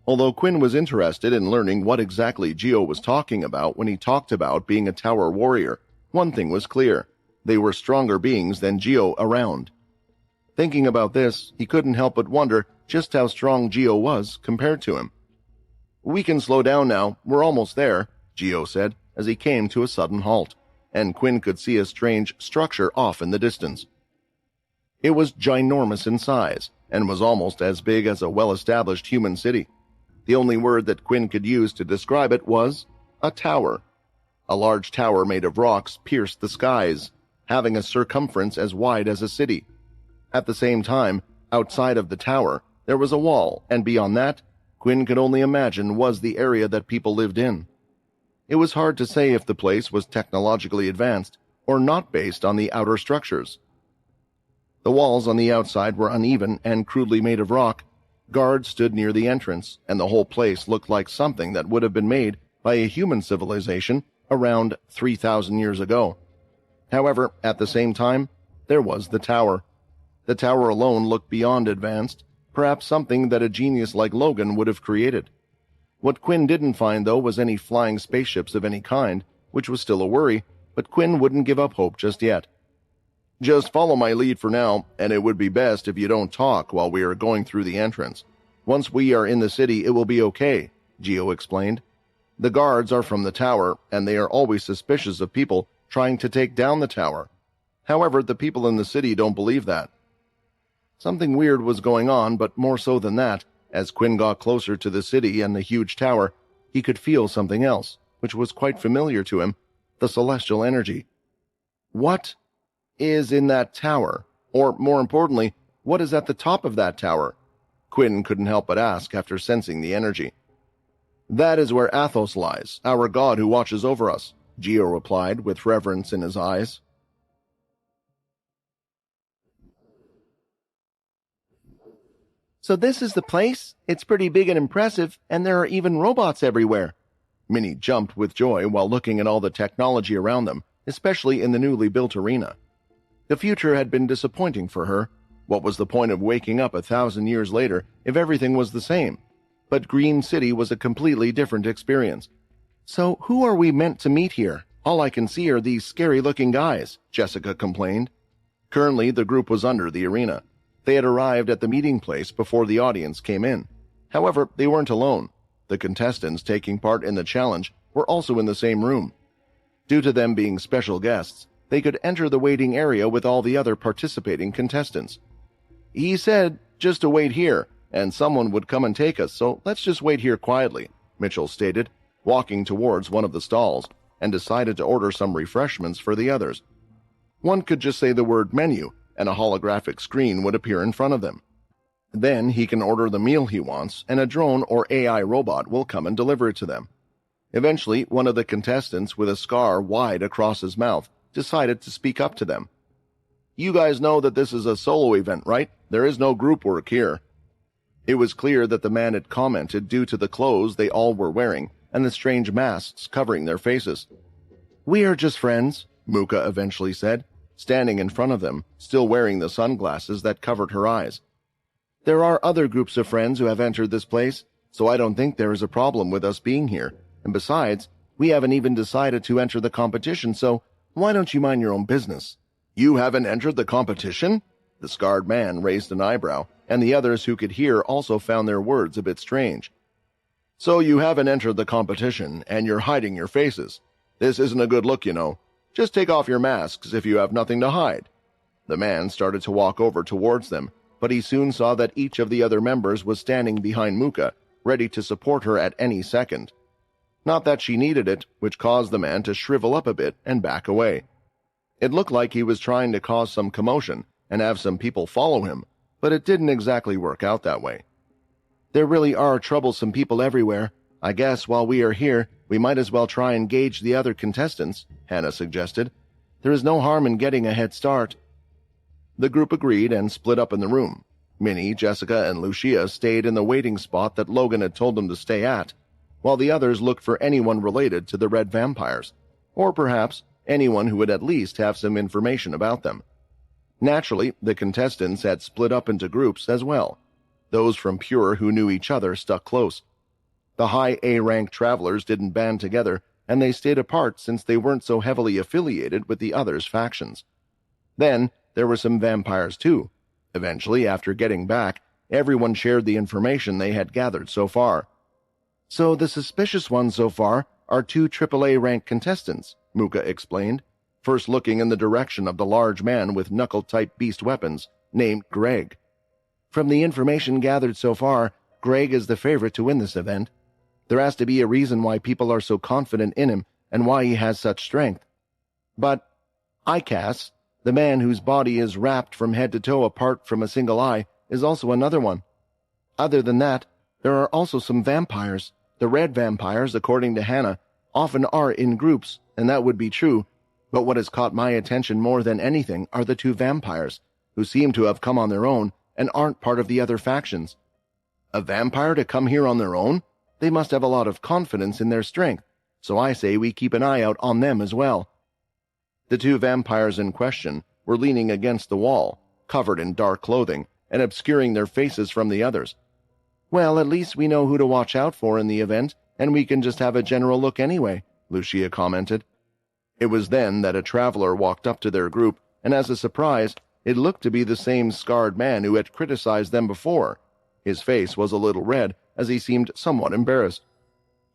Although Quinn was interested in learning what exactly Gio was talking about when he talked about being a tower warrior, one thing was clear. They were stronger beings than Gio around. Thinking about this, he couldn't help but wonder just how strong Gio was compared to him. We can slow down now. We're almost there, Gio said as he came to a sudden halt, and Quinn could see a strange structure off in the distance. It was ginormous in size and was almost as big as a well-established human city. The only word that Quinn could use to describe it was a tower. A large tower made of rocks pierced the skies, having a circumference as wide as a city. At the same time, outside of the tower, there was a wall, and beyond that, Quinn could only imagine was the area that people lived in. It was hard to say if the place was technologically advanced or not based on the outer structures. The walls on the outside were uneven and crudely made of rock. Guards stood near the entrance, and the whole place looked like something that would have been made by a human civilization around 3,000 years ago. However, at the same time, there was the tower. The tower alone looked beyond advanced, perhaps something that a genius like Logan would have created. What Quinn didn't find, though, was any flying spaceships of any kind, which was still a worry, but Quinn wouldn't give up hope just yet. Just follow my lead for now, and it would be best if you don't talk while we are going through the entrance. Once we are in the city, it will be okay, Gio explained. The guards are from the tower, and they are always suspicious of people trying to take down the tower. However, the people in the city don't believe that. Something weird was going on, but more so than that, as Quinn got closer to the city and the huge tower, he could feel something else, which was quite familiar to him, the celestial energy. What is in that tower? Or, more importantly, what is at the top of that tower? Quinn couldn't help but ask after sensing the energy. That is where Athos lies, our god who watches over us, Gio replied with reverence in his eyes. So this is the place? It's pretty big and impressive, and there are even robots everywhere. Minnie jumped with joy while looking at all the technology around them, especially in the newly built arena. The future had been disappointing for her. What was the point of waking up 1,000 years later if everything was the same? But Green City was a completely different experience. So who are we meant to meet here? All I can see are these scary-looking guys, Jessica complained. Currently, the group was under the arena. They had arrived at the meeting place before the audience came in. However, they weren't alone. The contestants taking part in the challenge were also in the same room. Due to them being special guests, they could enter the waiting area with all the other participating contestants. He said just to wait here, and someone would come and take us, so let's just wait here quietly, Mitchell stated, walking towards one of the stalls, and decided to order some refreshments for the others. One could just say the word menu, and a holographic screen would appear in front of them. Then he can order the meal he wants, and a drone or AI robot will come and deliver it to them. Eventually, one of the contestants with a scar wide across his mouth decided to speak up to them. You guys know that this is a solo event, right? There is no group work here. It was clear that the man had commented due to the clothes they all were wearing and the strange masks covering their faces. We are just friends, Muka eventually said, standing in front of them, still wearing the sunglasses that covered her eyes. There are other groups of friends who have entered this place, so I don't think there is a problem with us being here. And besides, we haven't even decided to enter the competition, so why don't you mind your own business? You haven't entered the competition? The scarred man raised an eyebrow, and the others who could hear also found their words a bit strange. So you haven't entered the competition, and you're hiding your faces. This isn't a good look, you know. Just take off your masks if you have nothing to hide. The man started to walk over towards them, but he soon saw that each of the other members was standing behind Muka, ready to support her at any second. Not that she needed it, which caused the man to shrivel up a bit and back away. It looked like he was trying to cause some commotion and have some people follow him, but it didn't exactly work out that way. There really are troublesome people everywhere. I guess while we are here, we might as well try and gauge the other contestants, Hannah suggested. There is no harm in getting a head start. The group agreed and split up in the room. Minnie, Jessica, and Lucia stayed in the waiting spot that Logan had told them to stay at, while the others looked for anyone related to the red vampires, or perhaps anyone who would at least have some information about them. Naturally, the contestants had split up into groups as well. Those from Pure who knew each other stuck close. The high A-rank travelers didn't band together, and they stayed apart since they weren't so heavily affiliated with the others' factions. Then, there were some vampires too. Eventually, after getting back, everyone shared the information they had gathered so far. So the suspicious ones so far are 2 AAA-rank contestants, Muka explained, first looking in the direction of the large man with knuckle-type beast weapons, named Greg. From the information gathered so far, Greg is the favorite to win this event. There has to be a reason why people are so confident in him and why he has such strength. But Icas, the man whose body is wrapped from head to toe apart from a single eye, is also another one. Other than that, there are also some vampires. The red vampires, according to Hannah, often are in groups, and that would be true, but what has caught my attention more than anything are the 2 vampires, who seem to have come on their own and aren't part of the other factions. A vampire to come here on their own? They must have a lot of confidence in their strength, so I say we keep an eye out on them as well. The 2 vampires in question were leaning against the wall, covered in dark clothing, and obscuring their faces from the others. Well, at least we know who to watch out for in the event, and we can just have a general look anyway, Lucia commented. It was then that a traveler walked up to their group, and as a surprise, it looked to be the same scarred man who had criticized them before. His face was a little red, as he seemed somewhat embarrassed.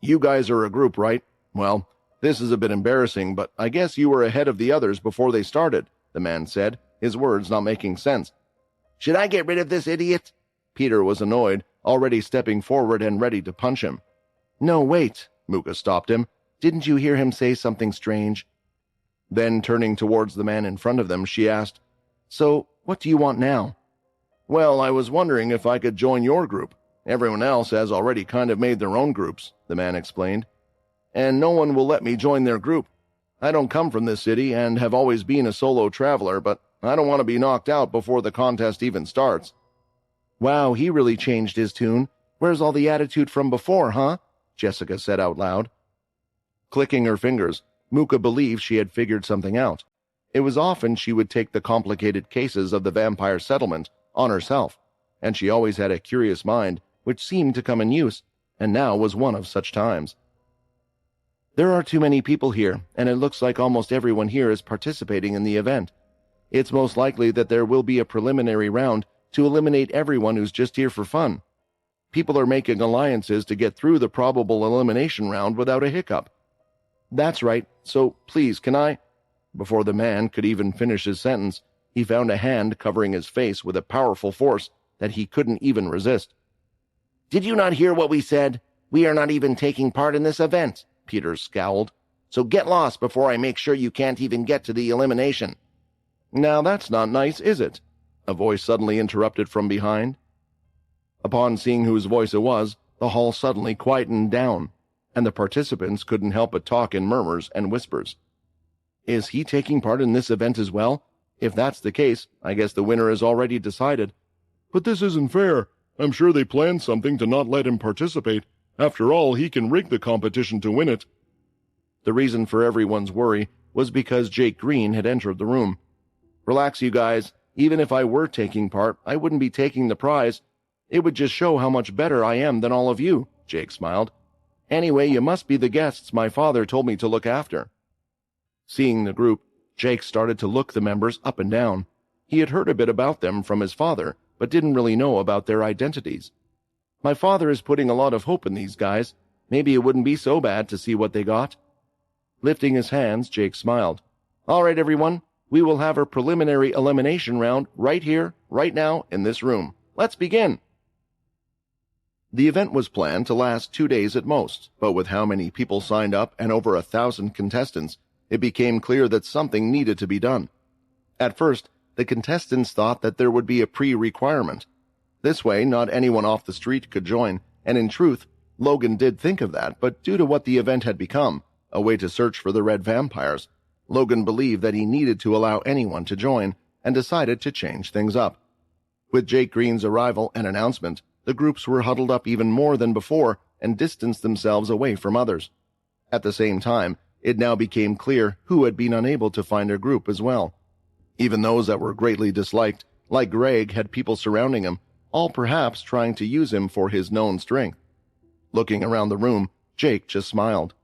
"You guys are a group, right? Well, this is a bit embarrassing, but I guess you were ahead of the others before they started," the man said, his words not making sense. "Should I get rid of this idiot?" Peter was annoyed, already stepping forward and ready to punch him. "No, wait," Muka stopped him. "Didn't you hear him say something strange?" Then, turning towards the man in front of them, she asked, "So, what do you want now?" "Well, I was wondering if I could join your group. Everyone else has already kind of made their own groups," the man explained. "And no one will let me join their group. I don't come from this city and have always been a solo traveler, but I don't want to be knocked out before the contest even starts." "Wow, he really changed his tune. Where's all the attitude from before, huh?" Jessica said out loud. Clicking her fingers, Muka believed she had figured something out. It was often she would take the complicated cases of the vampire settlement on herself, and she always had a curious mind which seemed to come in use, and now was one of such times. "There are too many people here, and it looks like almost everyone here is participating in the event. It's most likely that there will be a preliminary round to eliminate everyone who's just here for fun. People are making alliances to get through the probable elimination round without a hiccup." "That's right, so please, can I—" Before the man could even finish his sentence, he found a hand covering his face with a powerful force that he couldn't even resist. "Did you not hear what we said? We are not even taking part in this event," Peter scowled. "So get lost before I make sure you can't even get to the elimination." "Now that's not nice, is it?" a voice suddenly interrupted from behind. Upon seeing whose voice it was, the hall suddenly quietened down, and the participants couldn't help but talk in murmurs and whispers. "Is he taking part in this event as well? If that's the case, I guess the winner is already decided." "But this isn't fair. I'm sure they planned something to not let him participate. After all, he can rig the competition to win it." The reason for everyone's worry was because Jake Green had entered the room. "Relax, you guys. Even if I were taking part, I wouldn't be taking the prize. It would just show how much better I am than all of you," Jake smiled. "Anyway, you must be the guests my father told me to look after." Seeing the group, Jake started to look the members up and down. He had heard a bit about them from his father, but didn't really know about their identities. "My father is putting a lot of hope in these guys. Maybe it wouldn't be so bad to see what they got." Lifting his hands, Jake smiled. "All right, everyone. We will have a preliminary elimination round right here, right now, in this room. Let's begin." The event was planned to last 2 days at most, but with how many people signed up and over 1,000 contestants, it became clear that something needed to be done. At first, the contestants thought that there would be a pre-requirement. This way, not anyone off the street could join, and in truth, Logan did think of that, but due to what the event had become, a way to search for the red vampires, Logan believed that he needed to allow anyone to join and decided to change things up. With Jake Green's arrival and announcement, the groups were huddled up even more than before and distanced themselves away from others. At the same time, it now became clear who had been unable to find a group as well. Even those that were greatly disliked, like Greg, had people surrounding him, all perhaps trying to use him for his known strength. Looking around the room, Jake just smiled.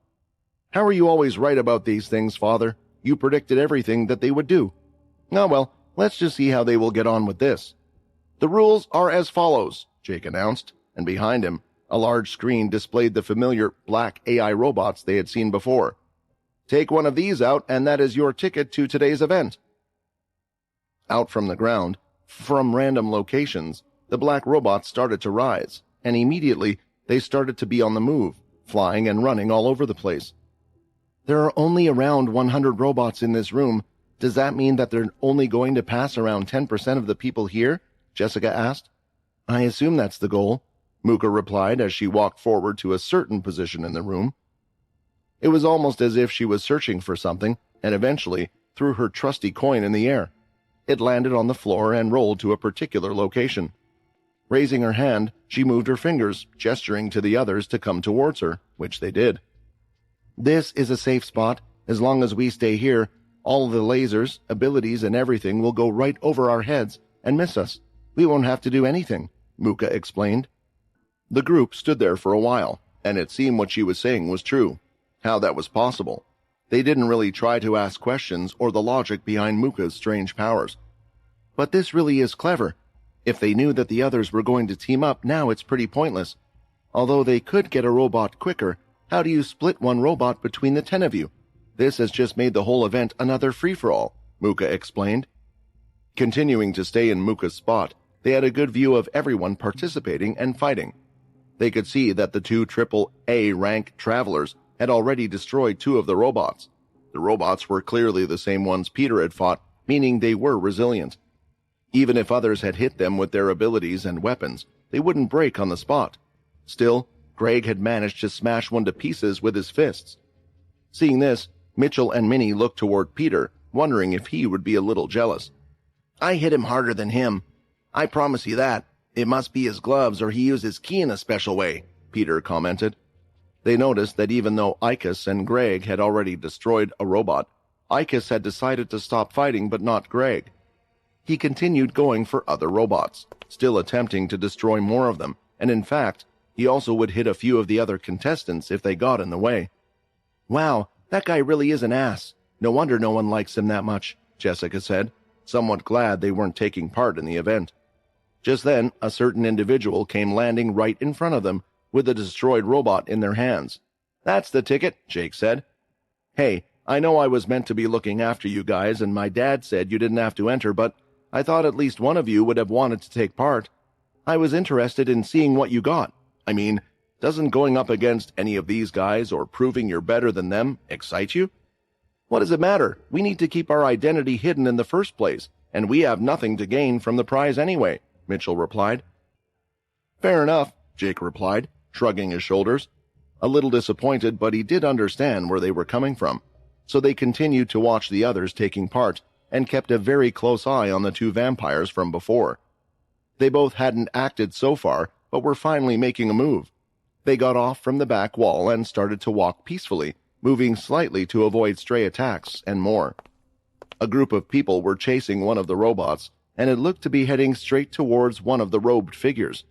"How are you always right about these things, Father? You predicted everything that they would do." "Oh well, let's just see how they will get on with this." "The rules are as follows," Jake announced, and behind him, a large screen displayed the familiar black AI robots they had seen before. "Take one of these out, and that is your ticket to today's event." Out from the ground, from random locations, the black robots started to rise, and immediately they started to be on the move, flying and running all over the place. "There are only around 100 robots in this room. Does that mean that they're only going to pass around 10% of the people here?" Jessica asked. "I assume that's the goal," Muka replied as she walked forward to a certain position in the room. It was almost as if she was searching for something, and eventually threw her trusty coin in the air. It landed on the floor and rolled to a particular location. Raising her hand, she moved her fingers, gesturing to the others to come towards her, which they did. "This is a safe spot. As long as we stay here, all the lasers, abilities, and everything will go right over our heads and miss us. We won't have to do anything," Muka explained. The group stood there for a while, and it seemed what she was saying was true. How that was possible. They didn't really try to ask questions or the logic behind Muka's strange powers. "But this really is clever. If they knew that the others were going to team up, now it's pretty pointless. Although they could get a robot quicker, how do you split one robot between the 10 of you? This has just made the whole event another free-for-all," Muka explained. Continuing to stay in Muka's spot, they had a good view of everyone participating and fighting. They could see that the 2 AAA rank travelers had already destroyed 2 of the robots. The robots were clearly the same ones Peter had fought, meaning they were resilient. Even if others had hit them with their abilities and weapons, they wouldn't break on the spot. Still, Greg had managed to smash one to pieces with his fists. Seeing this, Mitchell and Minnie looked toward Peter, wondering if he would be a little jealous. "I hit him harder than him. I promise you that. It must be his gloves or he used his key in a special way," Peter commented. They noticed that even though Icus and Greg had already destroyed a robot, Icus had decided to stop fighting but not Greg. He continued going for other robots, still attempting to destroy more of them, and in fact, he also would hit a few of the other contestants if they got in the way. "Wow, that guy really is an ass. No wonder no one likes him that much," Jessica said, somewhat glad they weren't taking part in the event. Just then, a certain individual came landing right in front of them with a destroyed robot in their hands. "That's the ticket," Jake said. "Hey, I know I was meant to be looking after you guys, and my dad said you didn't have to enter, but I thought at least one of you would have wanted to take part. I was interested in seeing what you got. I mean, doesn't going up against any of these guys or proving you're better than them excite you? What does it matter? We need to keep our identity hidden in the first place, and we have nothing to gain from the prize anyway," Mitchell replied. "Fair enough," Jake replied, shrugging his shoulders. A little disappointed, but he did understand where they were coming from. So they continued to watch the others taking part and kept a very close eye on the 2 vampires from before. They both hadn't acted so far, but were finally making a move. They got off from the back wall and started to walk peacefully, moving slightly to avoid stray attacks and more. A group of people were chasing one of the robots, and it looked to be heading straight towards one of the robed figures.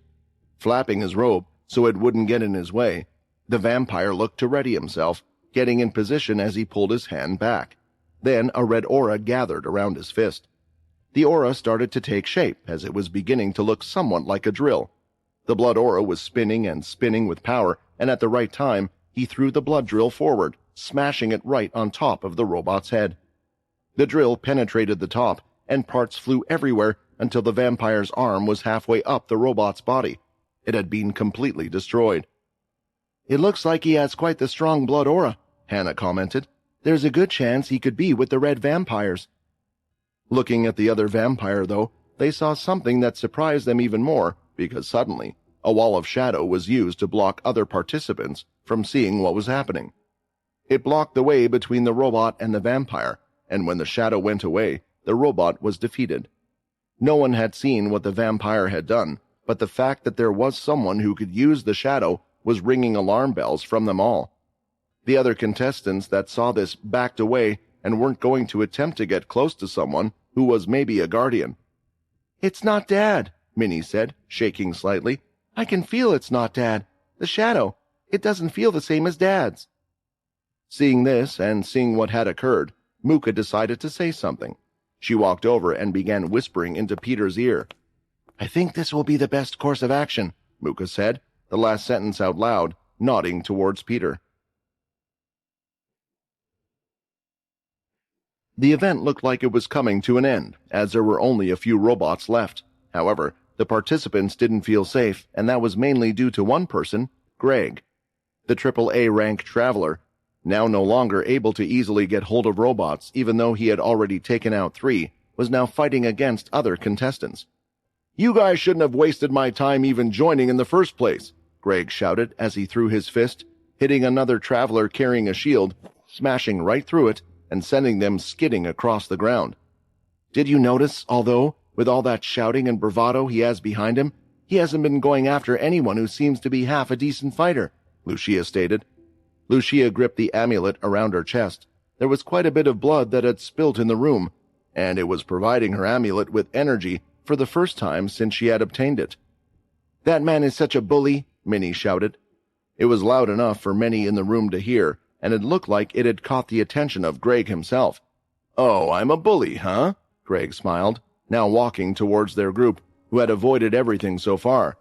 Flapping his robe so it wouldn't get in his way, the vampire looked to ready himself, getting in position as he pulled his hand back. Then a red aura gathered around his fist. The aura started to take shape as it was beginning to look somewhat like a drill. The blood aura was spinning and spinning with power, and at the right time, he threw the blood drill forward, smashing it right on top of the robot's head. The drill penetrated the top, and parts flew everywhere until the vampire's arm was halfway up the robot's body. It had been completely destroyed. "It looks like he has quite the strong blood aura," Hannah commented. "There's a good chance he could be with the red vampires." Looking at the other vampire, though, they saw something that surprised them even more, because suddenly, A wall of shadow was used to block other participants from seeing what was happening. It blocked the way between the robot and the vampire, and when the shadow went away, the robot was defeated. No one had seen what the vampire had done, but the fact that there was someone who could use the shadow was ringing alarm bells from them all. The other contestants that saw this backed away and weren't going to attempt to get close to someone who was maybe a guardian. "It's not Dad," Minnie said, shaking slightly. "I can feel it's not Dad. The shadow. It doesn't feel the same as Dad's." Seeing this and seeing what had occurred, Mooka decided to say something. She walked over and began whispering into Peter's ear. "I think this will be the best course of action," Mooka said, the last sentence out loud, nodding towards Peter. The event looked like it was coming to an end, as there were only a few robots left. However, the participants didn't feel safe, and that was mainly due to one person, Greg. The AAA rank traveler, now no longer able to easily get hold of robots even though he had already taken out 3, was now fighting against other contestants. "You guys shouldn't have wasted my time even joining in the first place," Greg shouted as he threw his fist, hitting another traveler carrying a shield, smashing right through it, and sending them skidding across the ground. "Did you notice, although, with all that shouting and bravado he has behind him, he hasn't been going after anyone who seems to be half a decent fighter," Lucia stated. Lucia gripped the amulet around her chest. There was quite a bit of blood that had spilt in the room, and it was providing her amulet with energy for the first time since she had obtained it. "That man is such a bully," Minnie shouted. It was loud enough for many in the room to hear, and it looked like it had caught the attention of Greg himself. "Oh, I'm a bully, huh?" Greg smiled, now walking towards their group, who had avoided everything so far.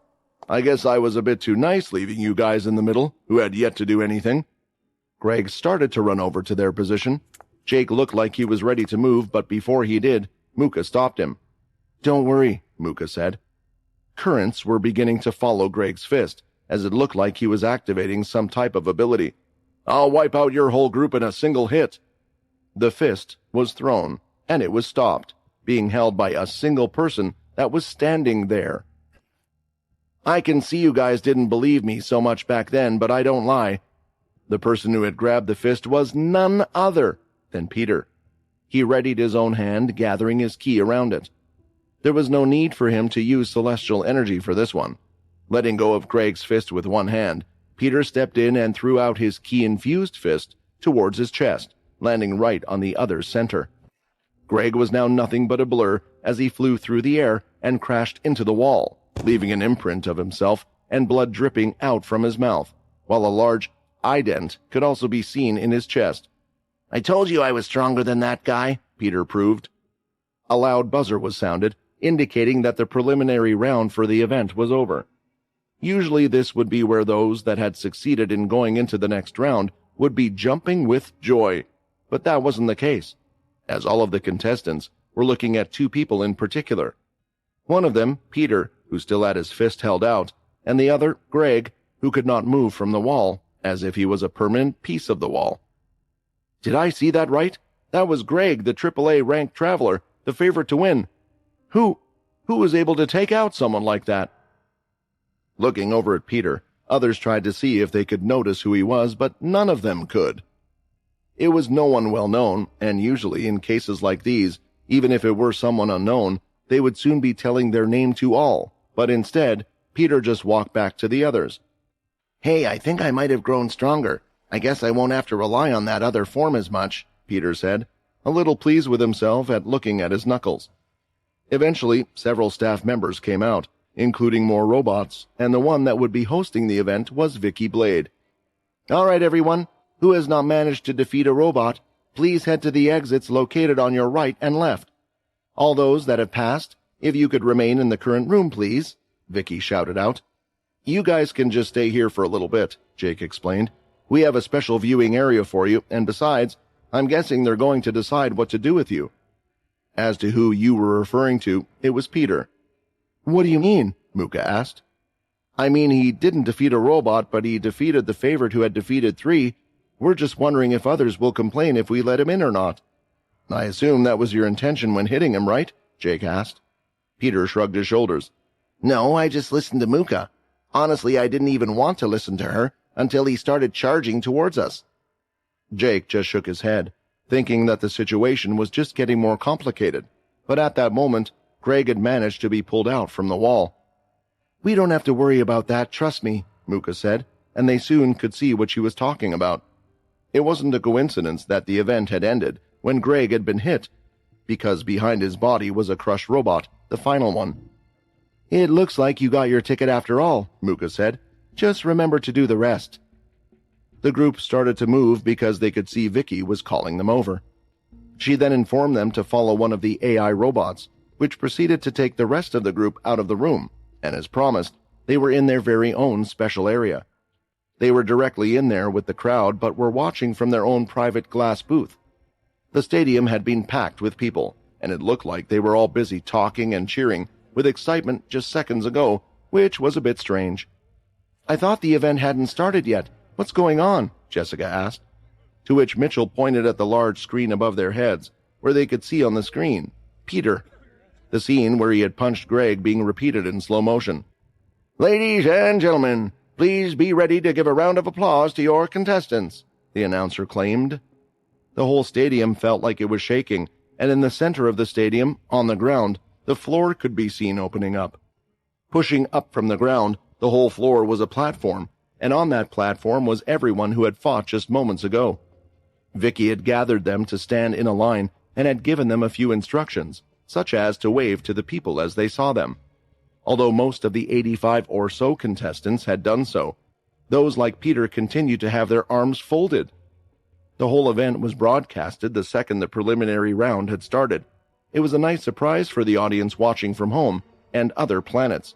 "I guess I was a bit too nice leaving you guys in the middle, who had yet to do anything." Greg started to run over to their position. Jake looked like he was ready to move, but before he did, Mooka stopped him. "Don't worry," Mooka said. Currents were beginning to follow Greg's fist, as it looked like he was activating some type of ability. "I'll wipe out your whole group in a single hit." The fist was thrown, and it was stopped, being held by a single person that was standing there. "I can see you guys didn't believe me so much back then, but I don't lie." The person who had grabbed the fist was none other than Peter. He readied his own hand, gathering his ki around it. There was no need for him to use celestial energy for this one. Letting go of Greg's fist with one hand, Peter stepped in and threw out his ki-infused fist towards his chest, landing right on the other's center. Greg was now nothing but a blur as he flew through the air and crashed into the wall, leaving an imprint of himself and blood dripping out from his mouth, while a large ident could also be seen in his chest. "I told you I was stronger than that guy," Peter proved. A loud buzzer was sounded, indicating that the preliminary round for the event was over. Usually this would be where those that had succeeded in going into the next round would be jumping with joy, but that wasn't the case, as all of the contestants were looking at 2 people in particular. One of them, Peter, who still had his fist held out, and the other, Greg, who could not move from the wall, as if he was a permanent piece of the wall. "Did I see that right? That was Greg, the AAA ranked traveler, the favorite to win. Who was able to take out someone like that?" Looking over at Peter, others tried to see if they could notice who he was, but none of them could. It was no one well known, and usually in cases like these, even if it were someone unknown, they would soon be telling their name to all, but instead, Peter just walked back to the others. "Hey, I think I might have grown stronger. I guess I won't have to rely on that other form as much," Peter said, a little pleased with himself at looking at his knuckles. Eventually, several staff members came out, including more robots, and the one that would be hosting the event was Vicky Blade. "All right, everyone. Who has not managed to defeat a robot, please head to the exits located on your right and left. All those that have passed, if you could remain in the current room, please," Vicky shouted out. "You guys can just stay here for a little bit," Jake explained. "We have a special viewing area for you, and besides, I'm guessing they're going to decide what to do with you." As to who you were referring to, it was Peter. "What do you mean?" Mooka asked. "I mean, he didn't defeat a robot, but he defeated the favorite who had defeated 3. We're just wondering if others will complain if we let him in or not." "I assume that was your intention when hitting him, right?" Jake asked. Peter shrugged his shoulders. "No, I just listened to Mooka. Honestly, I didn't even want to listen to her until he started charging towards us." Jake just shook his head, thinking that the situation was just getting more complicated. But at that moment, Greg had managed to be pulled out from the wall. "We don't have to worry about that, trust me," Muka said, and they soon could see what she was talking about. It wasn't a coincidence that the event had ended when Greg had been hit, because behind his body was a crushed robot, the final one. "It looks like you got your ticket after all," Muka said. "Just remember to do the rest." The group started to move because they could see Vicky was calling them over. She then informed them to follow one of the AI robots, which proceeded to take the rest of the group out of the room, and as promised, they were in their very own special area. They were directly in there with the crowd but were watching from their own private glass booth. The stadium had been packed with people, and it looked like they were all busy talking and cheering with excitement just seconds ago, which was a bit strange. "I thought the event hadn't started yet. What's going on?" Jessica asked, to which Mitchell pointed at the large screen above their heads, where they could see on the screen Peter, the scene where he had punched Greg being repeated in slow motion. "Ladies and gentlemen, please be ready to give a round of applause to your contestants," the announcer claimed. The whole stadium felt like it was shaking, and in the center of the stadium, on the ground, the floor could be seen opening up. Pushing up from the ground, the whole floor was a platform, and on that platform was everyone who had fought just moments ago. Vicky had gathered them to stand in a line and had given them a few instructions, such as to wave to the people as they saw them. Although most of the 85 or so contestants had done so, those like Peter continued to have their arms folded. The whole event was broadcasted the second the preliminary round had started. It was a nice surprise for the audience watching from home and other planets.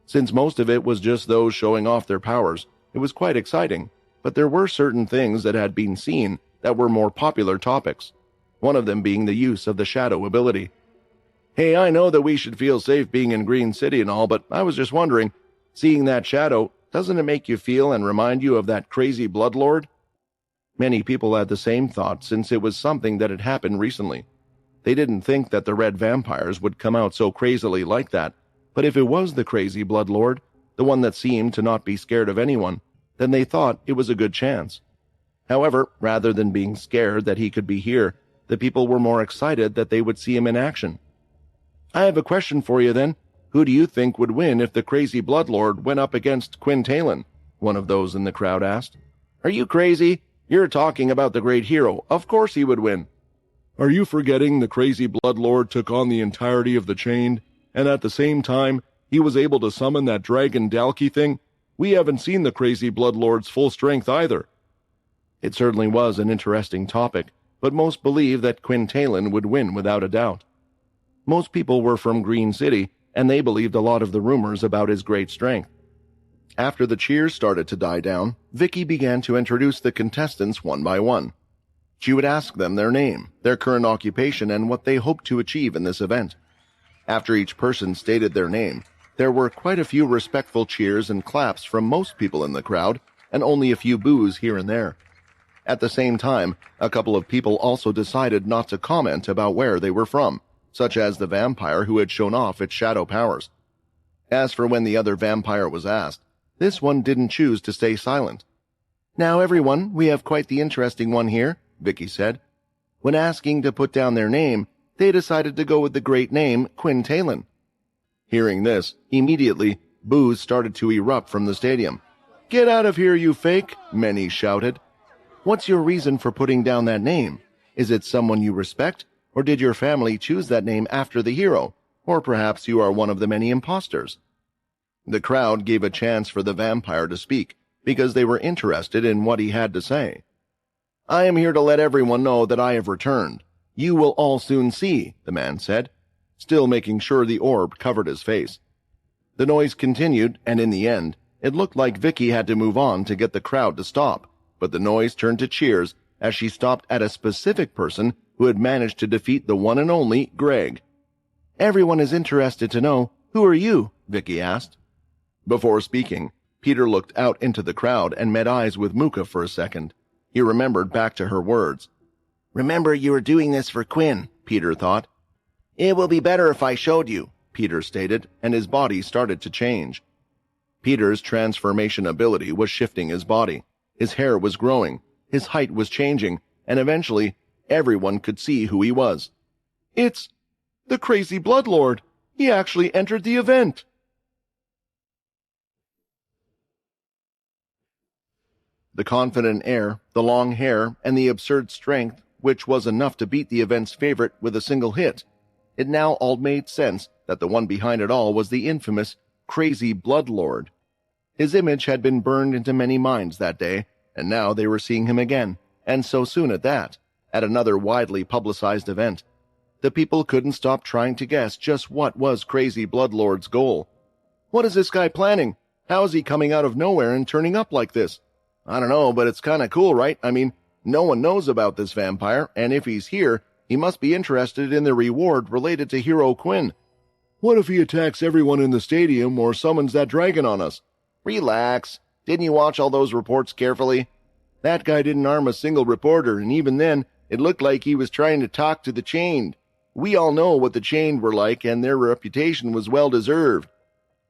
Since most of it was just those showing off their powers, it was quite exciting, but there were certain things that had been seen that were more popular topics, one of them being the use of the shadow ability. "Hey, I know that we should feel safe being in Green City and all, but I was just wondering, seeing that shadow, doesn't it make you feel and remind you of that crazy bloodlord?" Many people had the same thought since it was something that had happened recently. They didn't think that the red vampires would come out so crazily like that, but if it was the crazy bloodlord, the one that seemed to not be scared of anyone, then they thought it was a good chance. However, rather than being scared that he could be here, the people were more excited that they would see him in action. "I have a question for you then. Who do you think would win if the crazy bloodlord went up against Quinn Talon?" one of those in the crowd asked. "Are you crazy? You're talking about the great hero. Of course he would win." "Are you forgetting the crazy bloodlord took on the entirety of the Chained, and at the same time, he was able to summon that dragon Dalki thing? We haven't seen the crazy bloodlord's full strength either." It certainly was an interesting topic, but most believed that Quinn Talon would win without a doubt. Most people were from Green City, and they believed a lot of the rumors about his great strength. After the cheers started to die down, Vicky began to introduce the contestants one by one. She would ask them their name, their current occupation, and what they hoped to achieve in this event. After each person stated their name, there were quite a few respectful cheers and claps from most people in the crowd, and only a few boos here and there. At the same time, a couple of people also decided not to comment about where they were from, such as the vampire who had shown off its shadow powers. As for when the other vampire was asked, this one didn't choose to stay silent. "Now everyone, we have quite the interesting one here," Vicky said. When asking to put down their name, they decided to go with the great name Quinn Talon. Hearing this, immediately, boos started to erupt from the stadium. "Get out of here, you fake!" many shouted. "What's your reason for putting down that name? Is it someone you respect, or did your family choose that name after the hero? Or perhaps you are one of the many imposters?" The crowd gave a chance for the vampire to speak, because they were interested in what he had to say. "I am here to let everyone know that I have returned. You will all soon see," the man said, still making sure the orb covered his face. The noise continued, and in the end, it looked like Vicky had to move on to get the crowd to stop, but the noise turned to cheers as she stopped at a specific person who had managed to defeat the one and only Greg. "Everyone is interested to know, who are you?" Vicky asked. Before speaking, Peter looked out into the crowd and met eyes with Muka for a second. He remembered back to her words. "Remember, you were doing this for Quinn," Peter thought. "It will be better if I showed you," Peter stated, and his body started to change. Peter's transformation ability was shifting his body. His hair was growing, his height was changing, and eventually everyone could see who he was. It's the crazy Bloodlord. He actually entered the event. The confident air, the long hair, and the absurd strength, which was enough to beat the event's favorite with a single hit. It now all made sense that the one behind it all was the infamous Crazy Bloodlord. His image had been burned into many minds that day, and now they were seeing him again, and so soon at that, at another widely publicized event. The people couldn't stop trying to guess just what was Crazy Bloodlord's goal. What is this guy planning? How is he coming out of nowhere and turning up like this? I don't know, but it's kinda cool, right? I mean, no one knows about this vampire, and if he's here, he must be interested in the reward related to Hero Quinn. What if he attacks everyone in the stadium or summons that dragon on us? Relax. Didn't you watch all those reports carefully? That guy didn't harm a single reporter, and even then, it looked like he was trying to talk to the Chained. We all know what the Chained were like, and their reputation was well-deserved.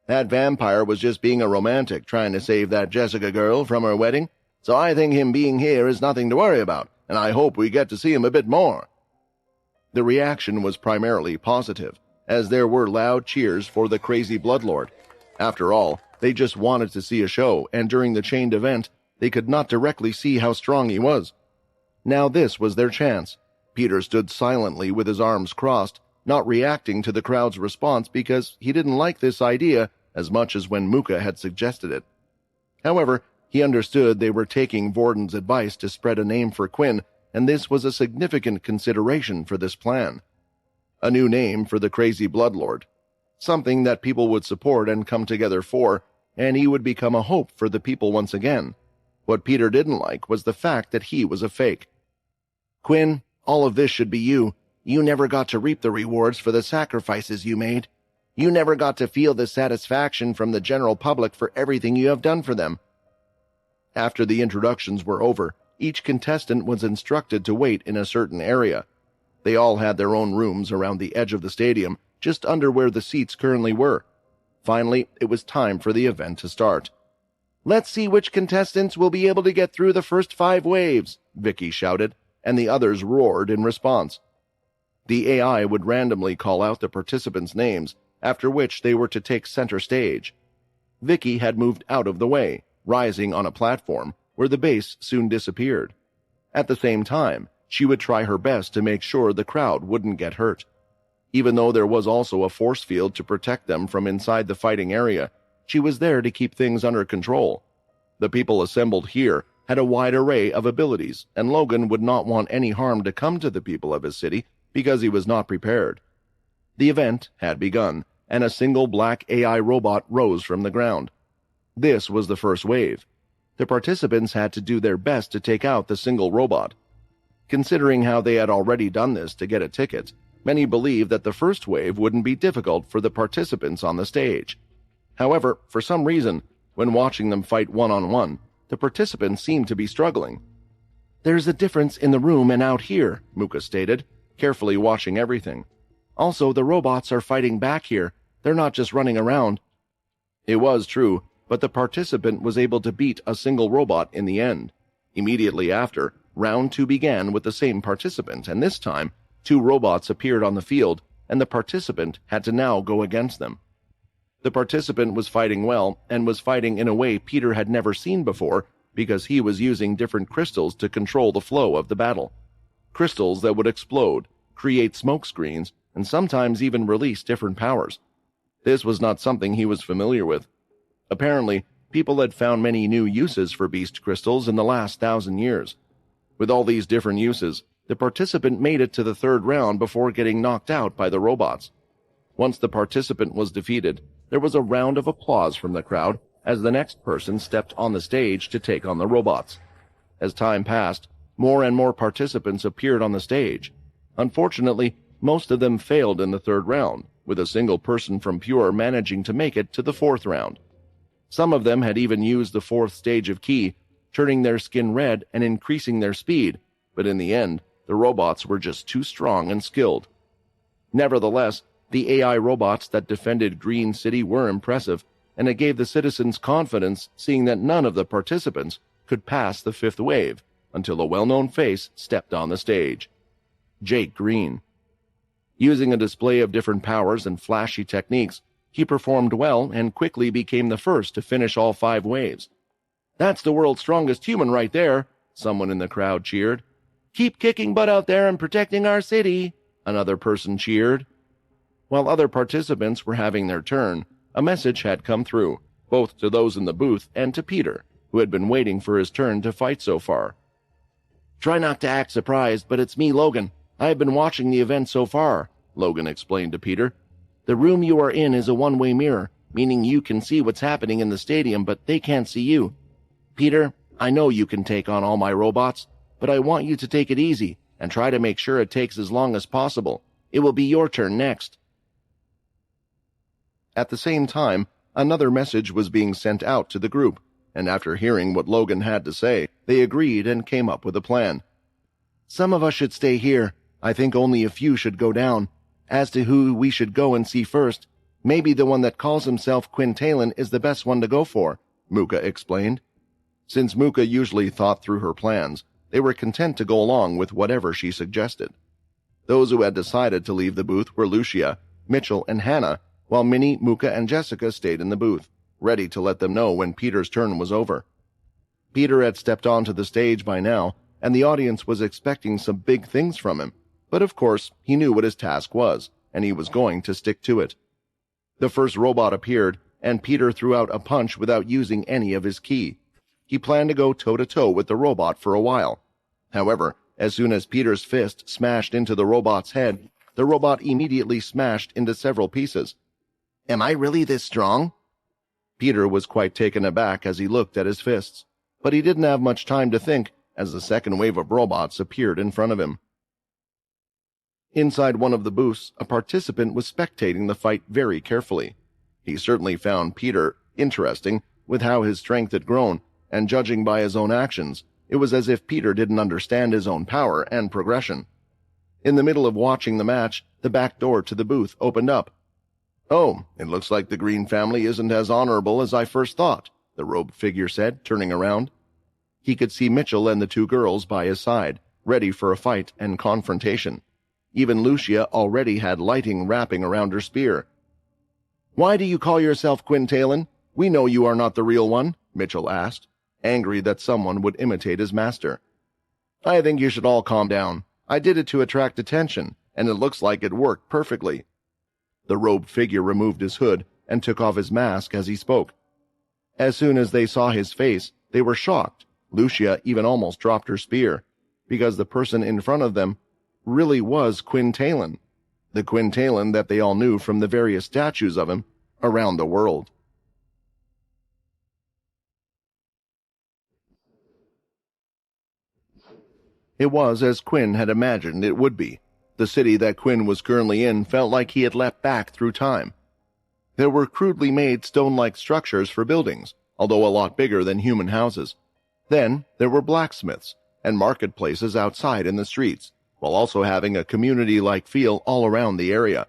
That vampire was just being a romantic, trying to save that Jessica girl from her wedding, so I think him being here is nothing to worry about, and I hope we get to see him a bit more. The reaction was primarily positive, as there were loud cheers for the Crazy Bloodlord. After all, they just wanted to see a show, and during the Chained event, they could not directly see how strong he was. Now this was their chance. Peter stood silently with his arms crossed, not reacting to the crowd's response because he didn't like this idea as much as when Muka had suggested it. However, he understood they were taking Vorden's advice to spread a name for Quinn, and this was a significant consideration for this plan. A new name for the Crazy Bloodlord. Something that people would support and come together for, and he would become a hope for the people once again. What Peter didn't like was the fact that he was a fake. Quinn, all of this should be you. You never got to reap the rewards for the sacrifices you made. You never got to feel the satisfaction from the general public for everything you have done for them. After the introductions were over, each contestant was instructed to wait in a certain area. They all had their own rooms around the edge of the stadium, just under where the seats currently were. Finally, it was time for the event to start. Let's see which contestants will be able to get through the first 5 waves, Vicky shouted, and the others roared in response. The AI would randomly call out the participants' names, after which they were to take center stage. Vicky had moved out of the way, rising on a platform, where the base soon disappeared. At the same time, she would try her best to make sure the crowd wouldn't get hurt. Even though there was also a force field to protect them from inside the fighting area, she was there to keep things under control. The people assembled here had a wide array of abilities, and Logan would not want any harm to come to the people of his city because he was not prepared. The event had begun, and a single black AI robot rose from the ground. This was the first wave. The participants had to do their best to take out the single robot. Considering how they had already done this to get a ticket, many believed that the first wave wouldn't be difficult for the participants on the stage. However, for some reason, when watching them fight one-on-one, the participants seemed to be struggling. There's a difference in the room and out here, Muka stated, carefully watching everything. Also, the robots are fighting back here. They're not just running around. It was true, but the participant was able to beat a single robot in the end. Immediately after, round 2 began with the same participant, and this time, 2 robots appeared on the field, and the participant had to now go against them. The participant was fighting well, and was fighting in a way Peter had never seen before, because he was using different crystals to control the flow of the battle. Crystals that would explode, create smoke screens, and sometimes even release different powers. This was not something he was familiar with. Apparently, people had found many new uses for beast crystals in the last 1,000 years. With all these different uses, the participant made it to the 3rd round before getting knocked out by the robots. Once the participant was defeated, there was a round of applause from the crowd as the next person stepped on the stage to take on the robots. As time passed, more and more participants appeared on the stage. Unfortunately, most of them failed in the 3rd round, with a single person from Pure managing to make it to the 4th round. Some of them had even used the 4th stage of Ki, turning their skin red and increasing their speed, but in the end, the robots were just too strong and skilled. Nevertheless, the AI robots that defended Green City were impressive, and it gave the citizens confidence seeing that none of the participants could pass the fifth wave until a well-known face stepped on the stage. Jake Green. Using a display of different powers and flashy techniques, he performed well and quickly became the first to finish all 5 waves. "That's the world's strongest human right there," someone in the crowd cheered. "Keep kicking butt out there and protecting our city," another person cheered. While other participants were having their turn, a message had come through, both to those in the booth and to Peter, who had been waiting for his turn to fight so far. "Try not to act surprised, but it's me, Logan. I have been watching the event so far," Logan explained to Peter. "The room you are in is a one-way mirror, meaning you can see what's happening in the stadium, but they can't see you. Peter, I know you can take on all my robots, but I want you to take it easy and try to make sure it takes as long as possible. It will be your turn next." At the same time, another message was being sent out to the group, and after hearing what Logan had to say, they agreed and came up with a plan. "Some of us should stay here. I think only a few should go down. As to who we should go and see first, maybe the one that calls himself Quintalin is the best one to go for," Muka explained. Since Muka usually thought through her plans, they were content to go along with whatever she suggested. Those who had decided to leave the booth were Lucia, Mitchell, and Hannah, while Minnie, Muka, and Jessica stayed in the booth, ready to let them know when Peter's turn was over. Peter had stepped onto the stage by now, and the audience was expecting some big things from him, but of course he knew what his task was, and he was going to stick to it. The first robot appeared, and Peter threw out a punch without using any of his ki. He planned to go toe-to-toe with the robot for a while. However, as soon as Peter's fist smashed into the robot's head, the robot immediately smashed into several pieces. "Am I really this strong?" Peter was quite taken aback as he looked at his fists, but he didn't have much time to think as the second wave of robots appeared in front of him. Inside one of the booths, a participant was spectating the fight very carefully. He certainly found Peter interesting with how his strength had grown, and judging by his own actions, it was as if Peter didn't understand his own power and progression. In the middle of watching the match, the back door to the booth opened up. "Oh, it looks like the Green family isn't as honorable as I first thought," the robed figure said, turning around. He could see Mitchell and the 2 girls by his side, ready for a fight and confrontation. Even Lucia already had lighting wrapping around her spear. "Why do you call yourself Quintalin? We know you are not the real one," Mitchell asked, angry that someone would imitate his master. "I think you should all calm down. I did it to attract attention, and it looks like it worked perfectly." The robed figure removed his hood and took off his mask as he spoke. As soon as they saw his face, they were shocked. Lucia even almost dropped her spear, because the person in front of them really was Quintalin, the Quintalin that they all knew from the various statues of him around the world. It was as Quinn had imagined it would be. The city that Quinn was currently in felt like he had leapt back through time. There were crudely made stone-like structures for buildings, although a lot bigger than human houses. Then there were blacksmiths and marketplaces outside in the streets, while also having a community-like feel all around the area.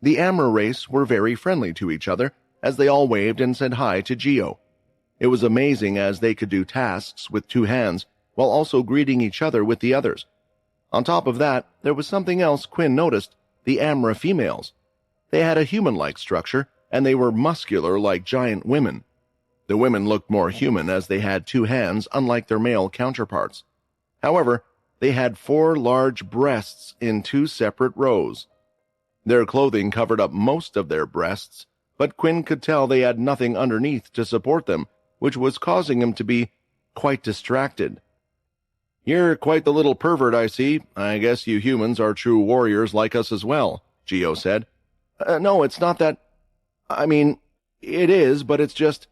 The Amra race were very friendly to each other, as they all waved and said hi to Geo. It was amazing as they could do tasks with 2 hands, while also greeting each other with the others. On top of that, there was something else Quinn noticed: the Amra females. They had a human-like structure, and they were muscular like giant women. The women looked more human as they had 2 hands, unlike their male counterparts. However, they had 4 large breasts in 2 separate rows. Their clothing covered up most of their breasts, but Quinn could tell they had nothing underneath to support them, which was causing him to be quite distracted. "You're quite the little pervert, I see. I guess you humans are true warriors like us as well," Geo said. No, it's not that. I mean, it is, but it's just,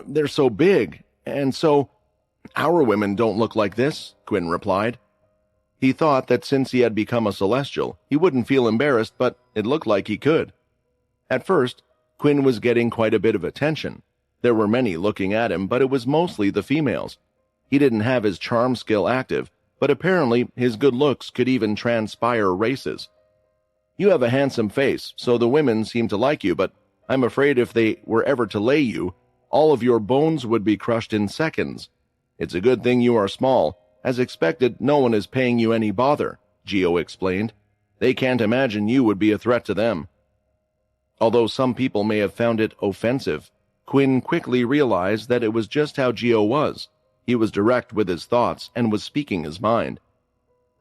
they're so big, and so, our women don't look like this," Quinn replied. He thought that since he had become a Celestial, he wouldn't feel embarrassed, but it looked like he could. At first, Quinn was getting quite a bit of attention. There were many looking at him, but it was mostly the females. He didn't have his charm skill active, but apparently his good looks could even transpire races. "You have a handsome face, so the women seem to like you, but I'm afraid if they were ever to lay you, all of your bones would be crushed in seconds. It's a good thing you are small. As expected, no one is paying you any bother, Gio explained. They can't imagine you would be a threat to them. Although some people may have found it offensive, Quinn quickly realized that it was just how Gio was. He was direct with his thoughts and was speaking his mind.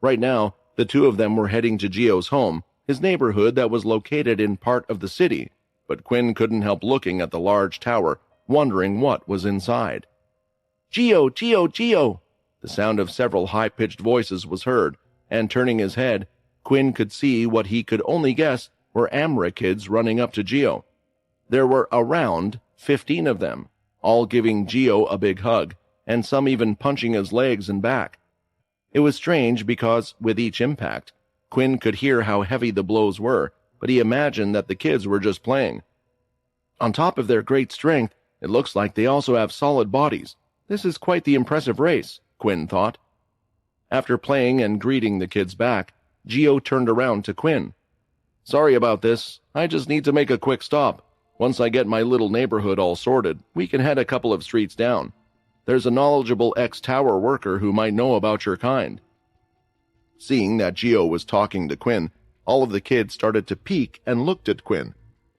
Right now, the two of them were heading to Gio's home, his neighborhood that was located in part of the city, but Quinn couldn't help looking at the large tower, wondering what was inside. Gio, Gio, Gio! The sound of several high-pitched voices was heard, and turning his head, Quinn could see what he could only guess were animecaps running up to Gio. There were around 15 of them, all giving Gio a big hug, and some even punching his legs and back. It was strange because, with each impact, Quinn could hear how heavy the blows were, but he imagined that the kids were just playing. On top of their great strength, it looks like they also have solid bodies. This is quite the impressive race, Quinn thought. After playing and greeting the kids back, Gio turned around to Quinn. Sorry about this. I just need to make a quick stop. Once I get my little neighborhood all sorted, we can head a couple of streets down. There's a knowledgeable ex-tower worker who might know about your kind. Seeing that Gio was talking to Quinn, all of the kids started to peek and looked at Quinn.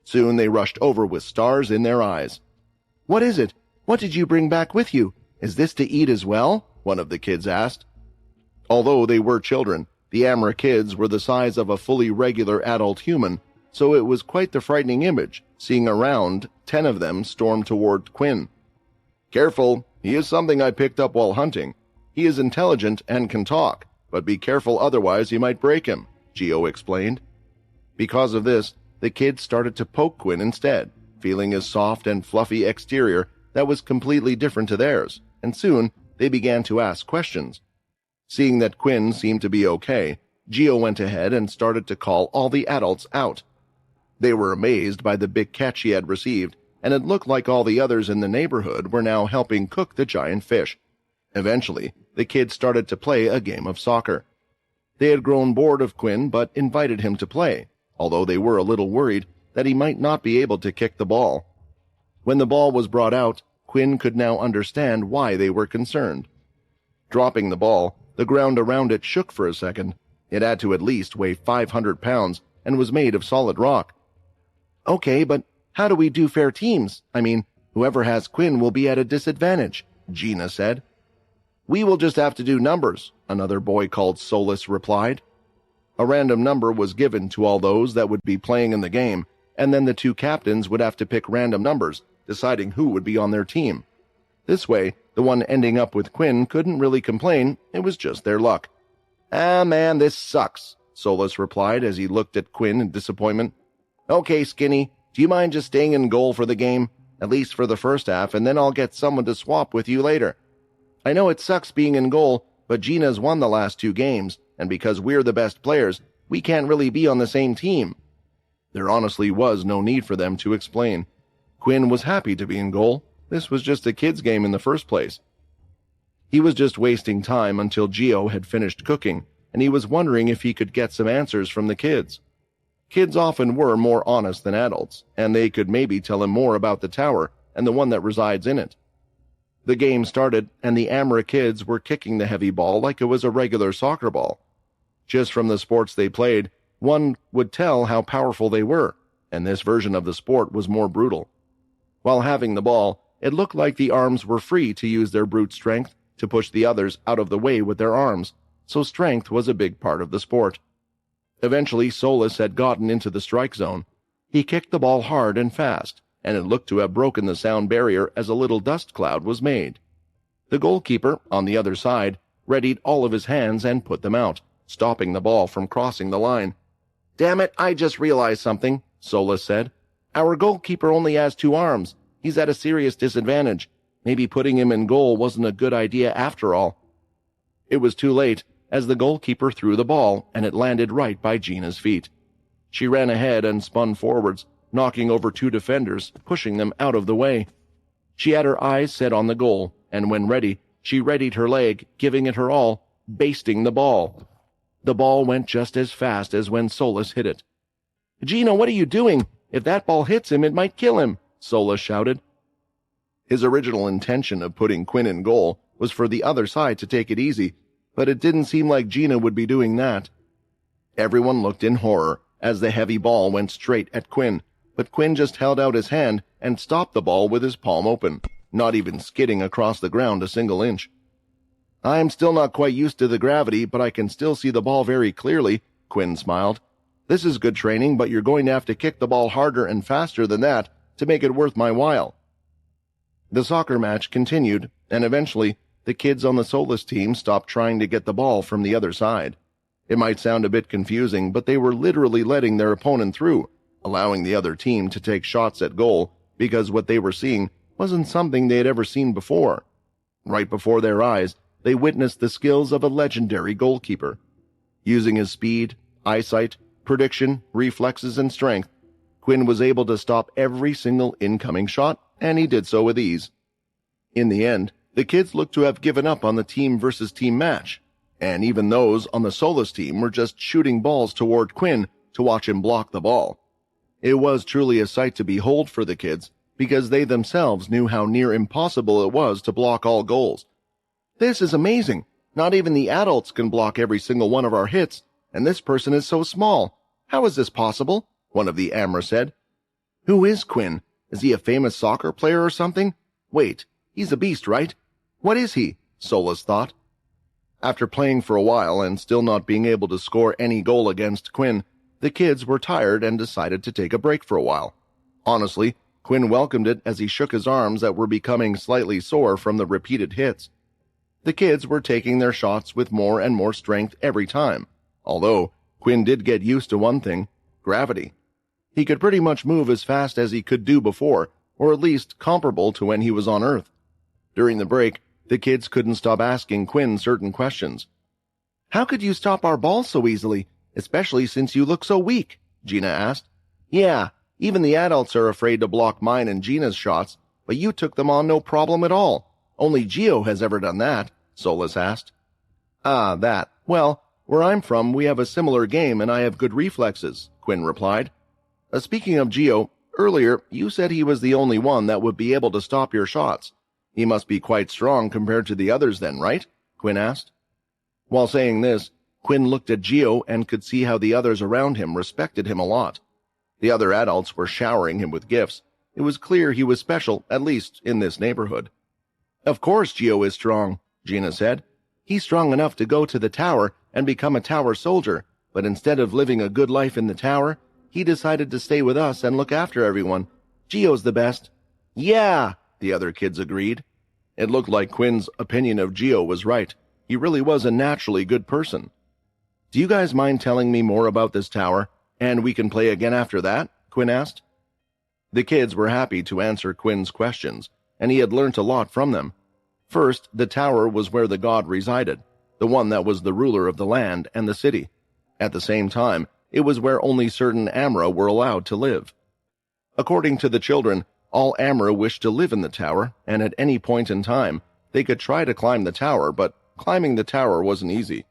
Soon they rushed over with stars in their eyes. What is it? What did you bring back with you? Is this to eat as well? One of the kids asked. Although they were children, the animecaps were the size of a fully regular adult human, so it was quite the frightening image, seeing around 10 of them storm toward Quinn. Careful, he is something I picked up while hunting. He is intelligent and can talk, but be careful otherwise you might break him, Gio explained. Because of this, the kids started to poke Quinn instead, feeling his soft and fluffy exterior that was completely different to theirs, and soon they began to ask questions. Seeing that Quinn seemed to be okay, Gio went ahead and started to call all the adults out. They were amazed by the big catch he had received, and it looked like all the others in the neighborhood were now helping cook the giant fish. Eventually, the kids started to play a game of soccer. They had grown bored of Quinn but invited him to play, although they were a little worried that he might not be able to kick the ball. When the ball was brought out, Quinn could now understand why they were concerned. Dropping the ball, the ground around it shook for a second. It had to at least weigh 500 pounds and was made of solid rock. Okay, but how do we do fair teams? I mean, whoever has Quinn will be at a disadvantage, Gina said. We will just have to do numbers, another boy called Solus replied. A random number was given to all those that would be playing in the game, and then the two captains would have to pick random numbers, deciding who would be on their team. This way, the one ending up with Quinn couldn't really complain, it was just their luck. Ah man, this sucks, Solus replied as he looked at Quinn in disappointment. Okay, Skinny, do you mind just staying in goal for the game? At least for the first half, and then I'll get someone to swap with you later. I know it sucks being in goal, but Gina's won the last 2 games, and because we're the best players, we can't really be on the same team. There honestly was no need for them to explain. Quinn was happy to be in goal. This was just a kid's game in the first place. He was just wasting time until Gio had finished cooking, and he was wondering if he could get some answers from the kids. Kids often were more honest than adults, and they could maybe tell him more about the tower and the one that resides in it. The game started, and the animecaps were kicking the heavy ball like it was a regular soccer ball. Just from the sports they played, one would tell how powerful they were, and this version of the sport was more brutal. While having the ball, it looked like the arms were free to use their brute strength to push the others out of the way with their arms, so strength was a big part of the sport. Eventually, Solus had gotten into the strike zone. He kicked the ball hard and fast, and it looked to have broken the sound barrier as a little dust cloud was made. The goalkeeper, on the other side, readied all of his hands and put them out, stopping the ball from crossing the line. Damn it, I just realized something, Solus said. Our goalkeeper only has 2 arms. He's at a serious disadvantage. Maybe putting him in goal wasn't a good idea after all. It was too late, as the goalkeeper threw the ball, and it landed right by Gina's feet. She ran ahead and spun forwards, knocking over 2 defenders, pushing them out of the way. She had her eyes set on the goal, and when ready, she readied her leg, giving it her all, basting the ball. The ball went just as fast as when Solus hit it. Gina, what are you doing? If that ball hits him, it might kill him, Solus shouted. His original intention of putting Quinn in goal was for the other side to take it easy, but it didn't seem like Gina would be doing that. Everyone looked in horror as the heavy ball went straight at Quinn, but Quinn just held out his hand and stopped the ball with his palm open, not even skidding across the ground a single inch. I'm still not quite used to the gravity, but I can still see the ball very clearly, Quinn smiled. This is good training, but you're going to have to kick the ball harder and faster than that to make it worth my while. The soccer match continued, and eventually the kids on the Solus team stopped trying to get the ball from the other side. It might sound a bit confusing, but they were literally letting their opponent through, allowing the other team to take shots at goal because what they were seeing wasn't something they had ever seen before. Right before their eyes, they witnessed the skills of a legendary goalkeeper. Using his speed, eyesight, prediction, reflexes, and strength, Quinn was able to stop every single incoming shot, and he did so with ease. In the end, the kids looked to have given up on the team versus team match, and even those on the Solus team were just shooting balls toward Quinn to watch him block the ball. It was truly a sight to behold for the kids, because they themselves knew how near impossible it was to block all goals. This is amazing. Not even the adults can block every single one of our hits, and this person is so small. How is this possible? One of the Amra said. Who is Quinn? Is he a famous soccer player or something? Wait, he's a beast, right? What is he? Solus thought. After playing for a while and still not being able to score any goal against Quinn, the kids were tired and decided to take a break for a while. Honestly, Quinn welcomed it as he shook his arms that were becoming slightly sore from the repeated hits. The kids were taking their shots with more and more strength every time, although Quinn did get used to one thing, gravity. He could pretty much move as fast as he could do before, or at least comparable to when he was on Earth. During the break, the kids couldn't stop asking Quinn certain questions. How could you stop our ball so easily, especially since you look so weak? Gina asked. Yeah, even the adults are afraid to block mine and Gina's shots, but you took them on no problem at all. Only Gio has ever done that, Solus asked. Ah, that. Well, where I'm from, we have a similar game and I have good reflexes, Quinn replied. Speaking of Gio, earlier you said he was the only one that would be able to stop your shots. He must be quite strong compared to the others then, right? Quinn asked. While saying this, Quinn looked at Gio and could see how the others around him respected him a lot. The other adults were showering him with gifts. It was clear he was special, at least in this neighborhood. Of course Gio is strong, Gina said. He's strong enough to go to the tower and become a tower soldier, but instead of living a good life in the tower, he decided to stay with us and look after everyone. Gio's the best. Yeah, the other kids agreed. It looked like Quinn's opinion of Gio was right. He really was a naturally good person. Do you guys mind telling me more about this tower, and we can play again after that? Quinn asked. The kids were happy to answer Quinn's questions, and he had learnt a lot from them. First, the tower was where the god resided, the one that was the ruler of the land and the city. At the same time, it was where only certain Amra were allowed to live. According to the children, all Amra wished to live in the tower, and at any point in time, they could try to climb the tower, but climbing the tower wasn't easy.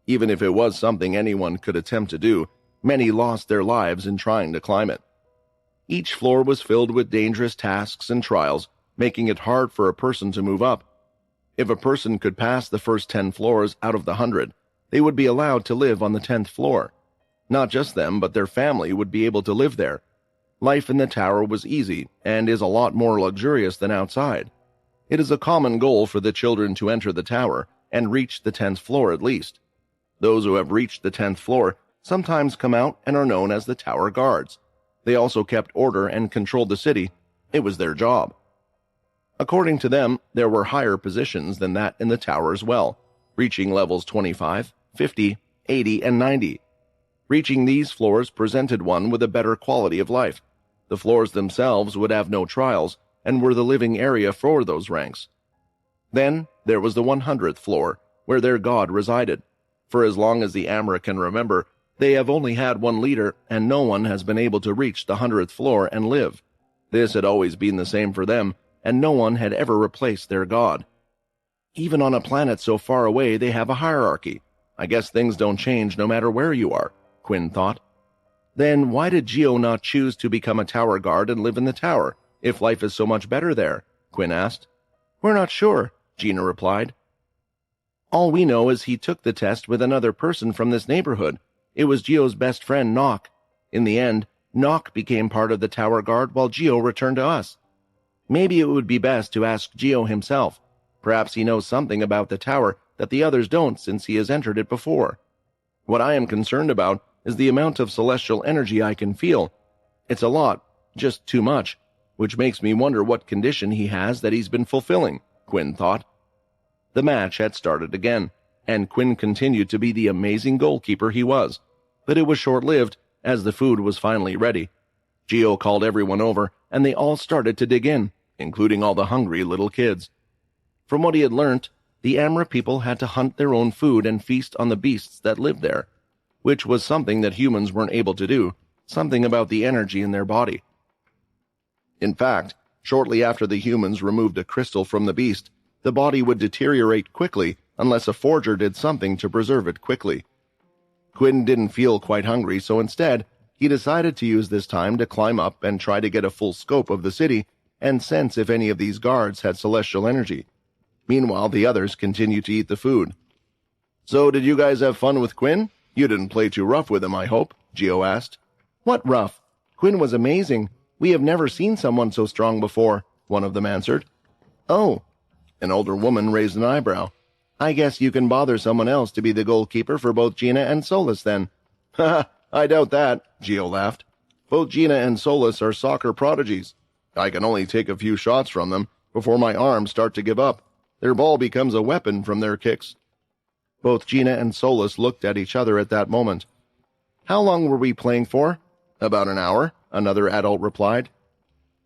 Even if it was something anyone could attempt to do, many lost their lives in trying to climb it. Each floor was filled with dangerous tasks and trials, making it hard for a person to move up. If a person could pass the first 10 floors out of the 100, they would be allowed to live on the 10th floor. Not just them, but their family would be able to live there. Life in the tower was easy and is a lot more luxurious than outside. It is a common goal for the children to enter the tower and reach the 10th floor at least. Those who have reached the 10th floor sometimes come out and are known as the tower guards. They also kept order and controlled the city. It was their job. According to them, there were higher positions than that in the tower as well, reaching levels 25, 50, 80, and 90. Reaching these floors presented one with a better quality of life. The floors themselves would have no trials and were the living area for those ranks. Then there was the 100th floor, where their god resided. For as long as the Amra can remember, they have only had one leader, and no one has been able to reach the 100th floor and live. This had always been the same for them, and no one had ever replaced their god. Even on a planet so far away, they have a hierarchy. I guess things don't change no matter where you are, Quinn thought. Then why did Geo not choose to become a tower guard and live in the tower, if life is so much better there? Quinn asked. We're not sure, Gina replied. All we know is he took the test with another person from this neighborhood. It was Geo's best friend, Nock. In the end, Nock became part of the tower guard while Geo returned to us. Maybe it would be best to ask Geo himself. Perhaps he knows something about the tower that the others don't since he has entered it before. What I am concerned about is the amount of celestial energy I can feel. It's a lot, just too much, which makes me wonder what condition he has that he's been fulfilling, Quinn thought. The match had started again, and Quinn continued to be the amazing goalkeeper he was, but it was short-lived as the food was finally ready. Geo called everyone over, and they all started to dig in, including all the hungry little kids. From what he had learnt, the Amra people had to hunt their own food and feast on the beasts that lived there, which was something that humans weren't able to do, something about the energy in their body. In fact, shortly after the humans removed a crystal from the beast, the body would deteriorate quickly unless a forger did something to preserve it quickly. Quinn didn't feel quite hungry, so instead, he decided to use this time to climb up and try to get a full scope of the city and sense if any of these guards had celestial energy. Meanwhile, the others continued to eat the food. So did you guys have fun with Quinn? You didn't play too rough with him, I hope, Geo asked. What rough? Quinn was amazing. We have never seen someone so strong before, one of them answered. Oh. An older woman raised an eyebrow. I guess you can bother someone else to be the goalkeeper for both Gina and Solus then. Haha, I doubt that, Geo laughed. Both Gina and Solus are soccer prodigies. I can only take a few shots from them before my arms start to give up. Their ball becomes a weapon from their kicks. Both Gina and Solus looked at each other at that moment. How long were we playing for? About an hour, another adult replied.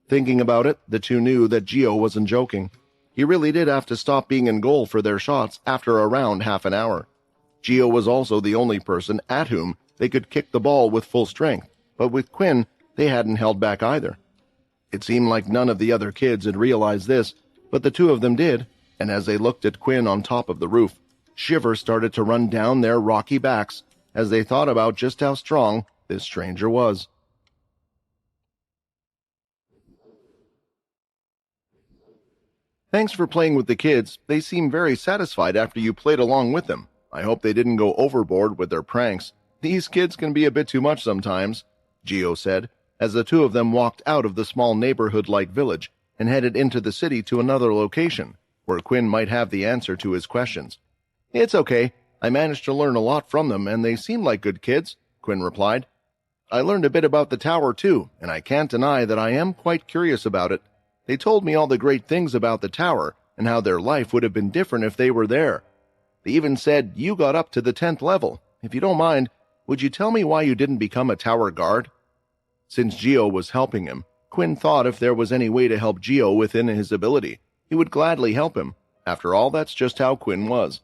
Thinking about it, the two knew that Geo wasn't joking. He really did have to stop being in goal for their shots after around half an hour. Geo was also the only person at whom they could kick the ball with full strength, but with Quinn, they hadn't held back either. It seemed like none of the other kids had realized this, but the two of them did, and as they looked at Quinn on top of the roof, shivers started to run down their rocky backs as they thought about just how strong this stranger was. Thanks for playing with the kids. They seem very satisfied after you played along with them. I hope they didn't go overboard with their pranks. These kids can be a bit too much sometimes, Geo said, as the two of them walked out of the small neighborhood-like village and headed into the city to another location, where Quinn might have the answer to his questions. It's okay. I managed to learn a lot from them, and they seem like good kids, Quinn replied. I learned a bit about the tower, too, and I can't deny that I am quite curious about it. They told me all the great things about the tower and how their life would have been different if they were there. They even said you got up to the 10th level. If you don't mind, would you tell me why you didn't become a tower guard? Since Geo was helping him, Quinn thought if there was any way to help Geo within his ability, he would gladly help him. After all, that's just how Quinn was.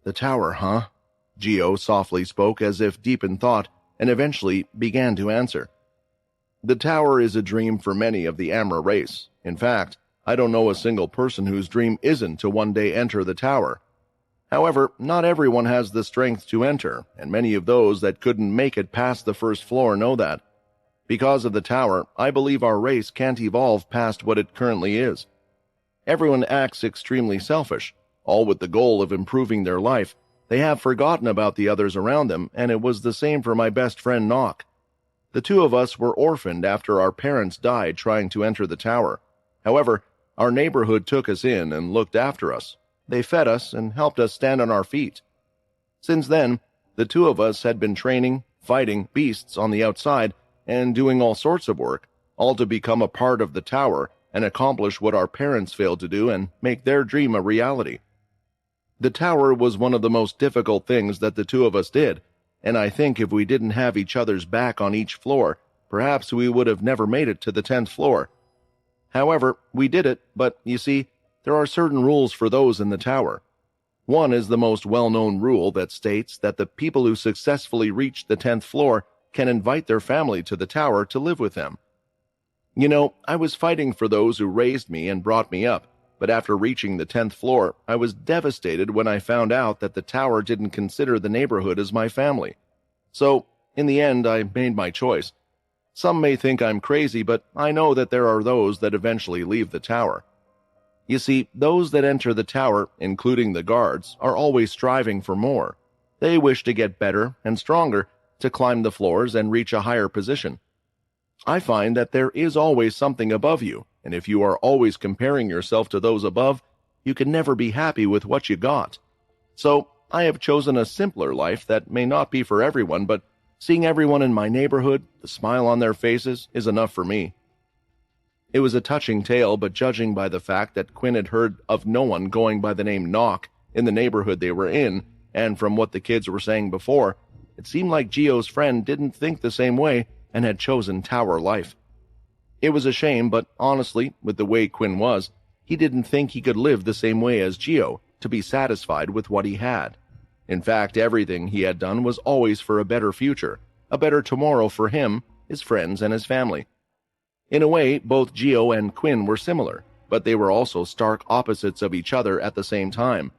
The tower, huh? Geo softly spoke as if deep in thought, and eventually began to answer. The tower is a dream for many of the Amra race. In fact, I don't know a single person whose dream isn't to one day enter the tower. However, not everyone has the strength to enter, and many of those that couldn't make it past the first floor know that. Because of the tower, I believe our race can't evolve past what it currently is. Everyone acts extremely selfish, all with the goal of improving their life. They have forgotten about the others around them, and it was the same for my best friend Nock. The two of us were orphaned after our parents died trying to enter the tower. However, our neighborhood took us in and looked after us. They fed us and helped us stand on our feet. Since then, the two of us had been training, fighting beasts on the outside, and doing all sorts of work, all to become a part of the tower and accomplish what our parents failed to do and make their dream a reality. The tower was one of the most difficult things that the two of us did, and I think if we didn't have each other's back on each floor, perhaps we would have never made it to the 10th floor. However, we did it, but, you see, there are certain rules for those in the tower. One is the most well-known rule that states that the people who successfully reach the 10th floor can invite their family to the tower to live with them. You know, I was fighting for those who raised me and brought me up, but after reaching the 10th floor, I was devastated when I found out that the tower didn't consider the neighborhood as my family. So, In the end, I made my choice. Some may think I'm crazy, but I know that there are those that eventually leave the tower. You see, those that enter the tower, including the guards, are always striving for more. They wish to get better and stronger, to climb the floors and reach a higher position. I find that there is always something above you, and if you are always comparing yourself to those above, you can never be happy with what you got. So, I have chosen a simpler life that may not be for everyone, but seeing everyone in my neighborhood, the smile on their faces, is enough for me. It was a touching tale, but judging by the fact that Quinn had heard of no one going by the name Knock in the neighborhood they were in, and from what the kids were saying before, it seemed like Gio's friend didn't think the same way and had chosen tower life. It was a shame, but honestly, with the way Quinn was, he didn't think he could live the same way as Gio, to be satisfied with what he had. In fact, everything he had done was always for a better future, a better tomorrow for him, his friends, and his family. In a way, both Gio and Quinn were similar, but they were also stark opposites of each other at the same time.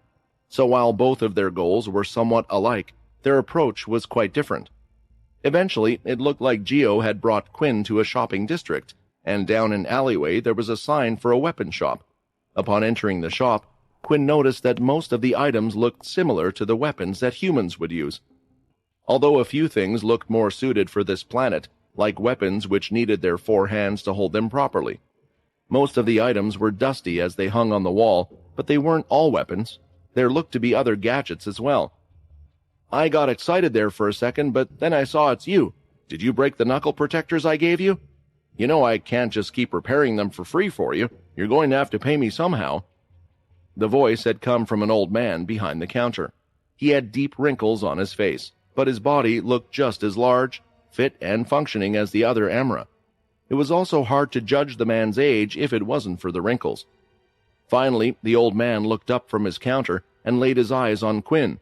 So while both of their goals were somewhat alike, their approach was quite different. Eventually, it looked like Gio had brought Quinn to a shopping district, and down an alleyway there was a sign for a weapon shop. Upon entering the shop, Quinn noticed that most of the items looked similar to the weapons that humans would use. Although a few things looked more suited for this planet, like weapons which needed their 4 hands to hold them properly. Most of the items were dusty as they hung on the wall, but they weren't all weapons. There looked to be other gadgets as well. I got excited there for a second, but then I saw it's you. Did you break the knuckle protectors I gave you? You know I can't just keep repairing them for free for you. You're going to have to pay me somehow. The voice had come from an old man behind the counter. He had deep wrinkles on his face, but his body looked just as large, fit, and functioning as the other Emra. It was also hard to judge the man's age if it wasn't for the wrinkles. Finally, the old man looked up from his counter and laid his eyes on Quinn.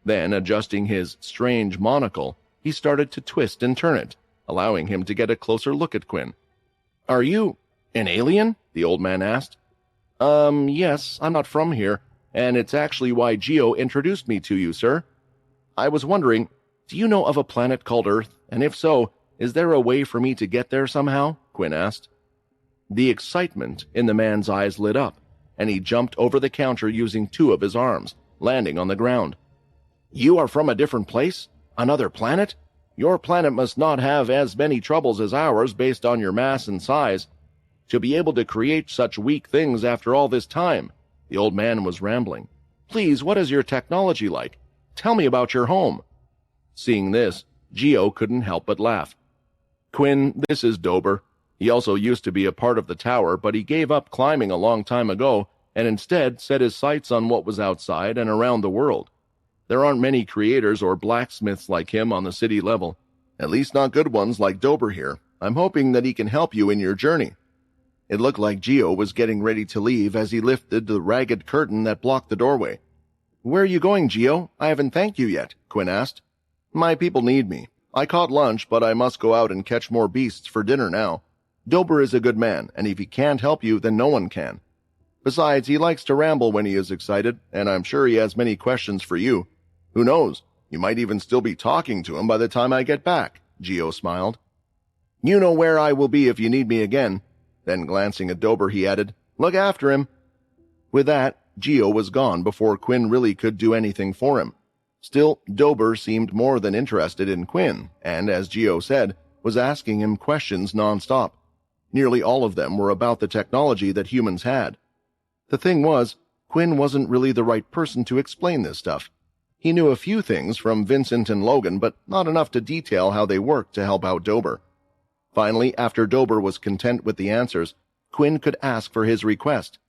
Then, adjusting his strange monocle, he started to twist and turn it, allowing him to get a closer look at Quinn. "Are you an alien?" the old man asked. Yes, I'm not from here, and it's actually why Gio introduced me to you, sir. I was wondering, do you know of a planet called Earth, and if so, is there a way for me to get there somehow?" Quinn asked. The excitement in the man's eyes lit up, and he jumped over the counter using 2 of his arms, landing on the ground. "You are from a different place? Another planet? Your planet must not have as many troubles as ours based on your mass and size. To be able to create such weak things after all this time," the old man was rambling. "Please, what is your technology like? Tell me about your home." Seeing this, Gio couldn't help but laugh. "Quinn, this is Dober. He also used to be a part of the tower, but he gave up climbing a long time ago and instead set his sights on what was outside and around the world. There aren't many creators or blacksmiths like him on the city level, at least not good ones like Dober here. I'm hoping that he can help you in your journey." It looked like Gio was getting ready to leave as he lifted the ragged curtain that blocked the doorway. "Where are you going, Gio? I haven't thanked you yet," Quinn asked. "My people need me. I caught lunch, but I must go out and catch more beasts for dinner now. Dober is a good man, and if he can't help you, then no one can. Besides, he likes to ramble when he is excited, and I'm sure he has many questions for you. Who knows? You might even still be talking to him by the time I get back," Gio smiled. "You know where I will be if you need me again." Then glancing at Dober, he added, "Look after him." With that, Gio was gone before Quinn really could do anything for him. Still, Dober seemed more than interested in Quinn, and, as Gio said, was asking him questions nonstop. Nearly all of them were about the technology that humans had. The thing was, Quinn wasn't really the right person to explain this stuff. He knew a few things from Vincent and Logan, but not enough to detail how they worked to help out Dober. Finally, after Dober was content with the answers, Quinn could ask for his request.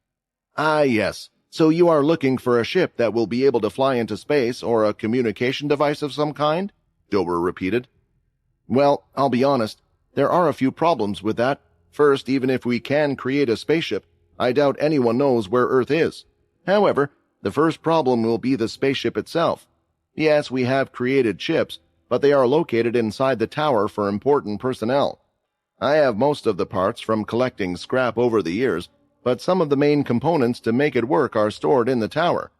"Ah, yes. So you are looking for a ship that will be able to fly into space or a communication device of some kind?" Dober repeated. "Well, I'll be honest. There are a few problems with that. First, even if we can create a spaceship, I doubt anyone knows where Earth is. However, the first problem will be the spaceship itself. Yes, we have created ships, but they are located inside the tower for important personnel. I have most of the parts from collecting scrap over the years, but some of the main components to make it work are stored in the tower.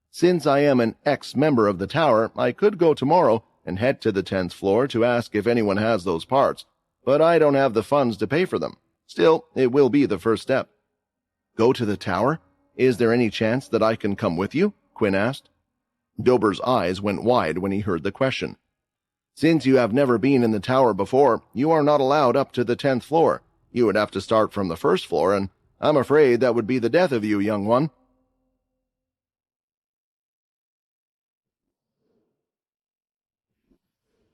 Since I am an ex-member of the tower, I could go tomorrow, and head to the 10th floor to ask if anyone has those parts, but I don't have the funds to pay for them. Still, it will be the first step. Go to the tower? Is there any chance that I can come with you? Quinn asked. Dober's eyes went wide when he heard the question. Since you have never been in the tower before, you are not allowed up to the 10th floor. You would have to start from the 1st floor, and I'm afraid that would be the death of you, young one.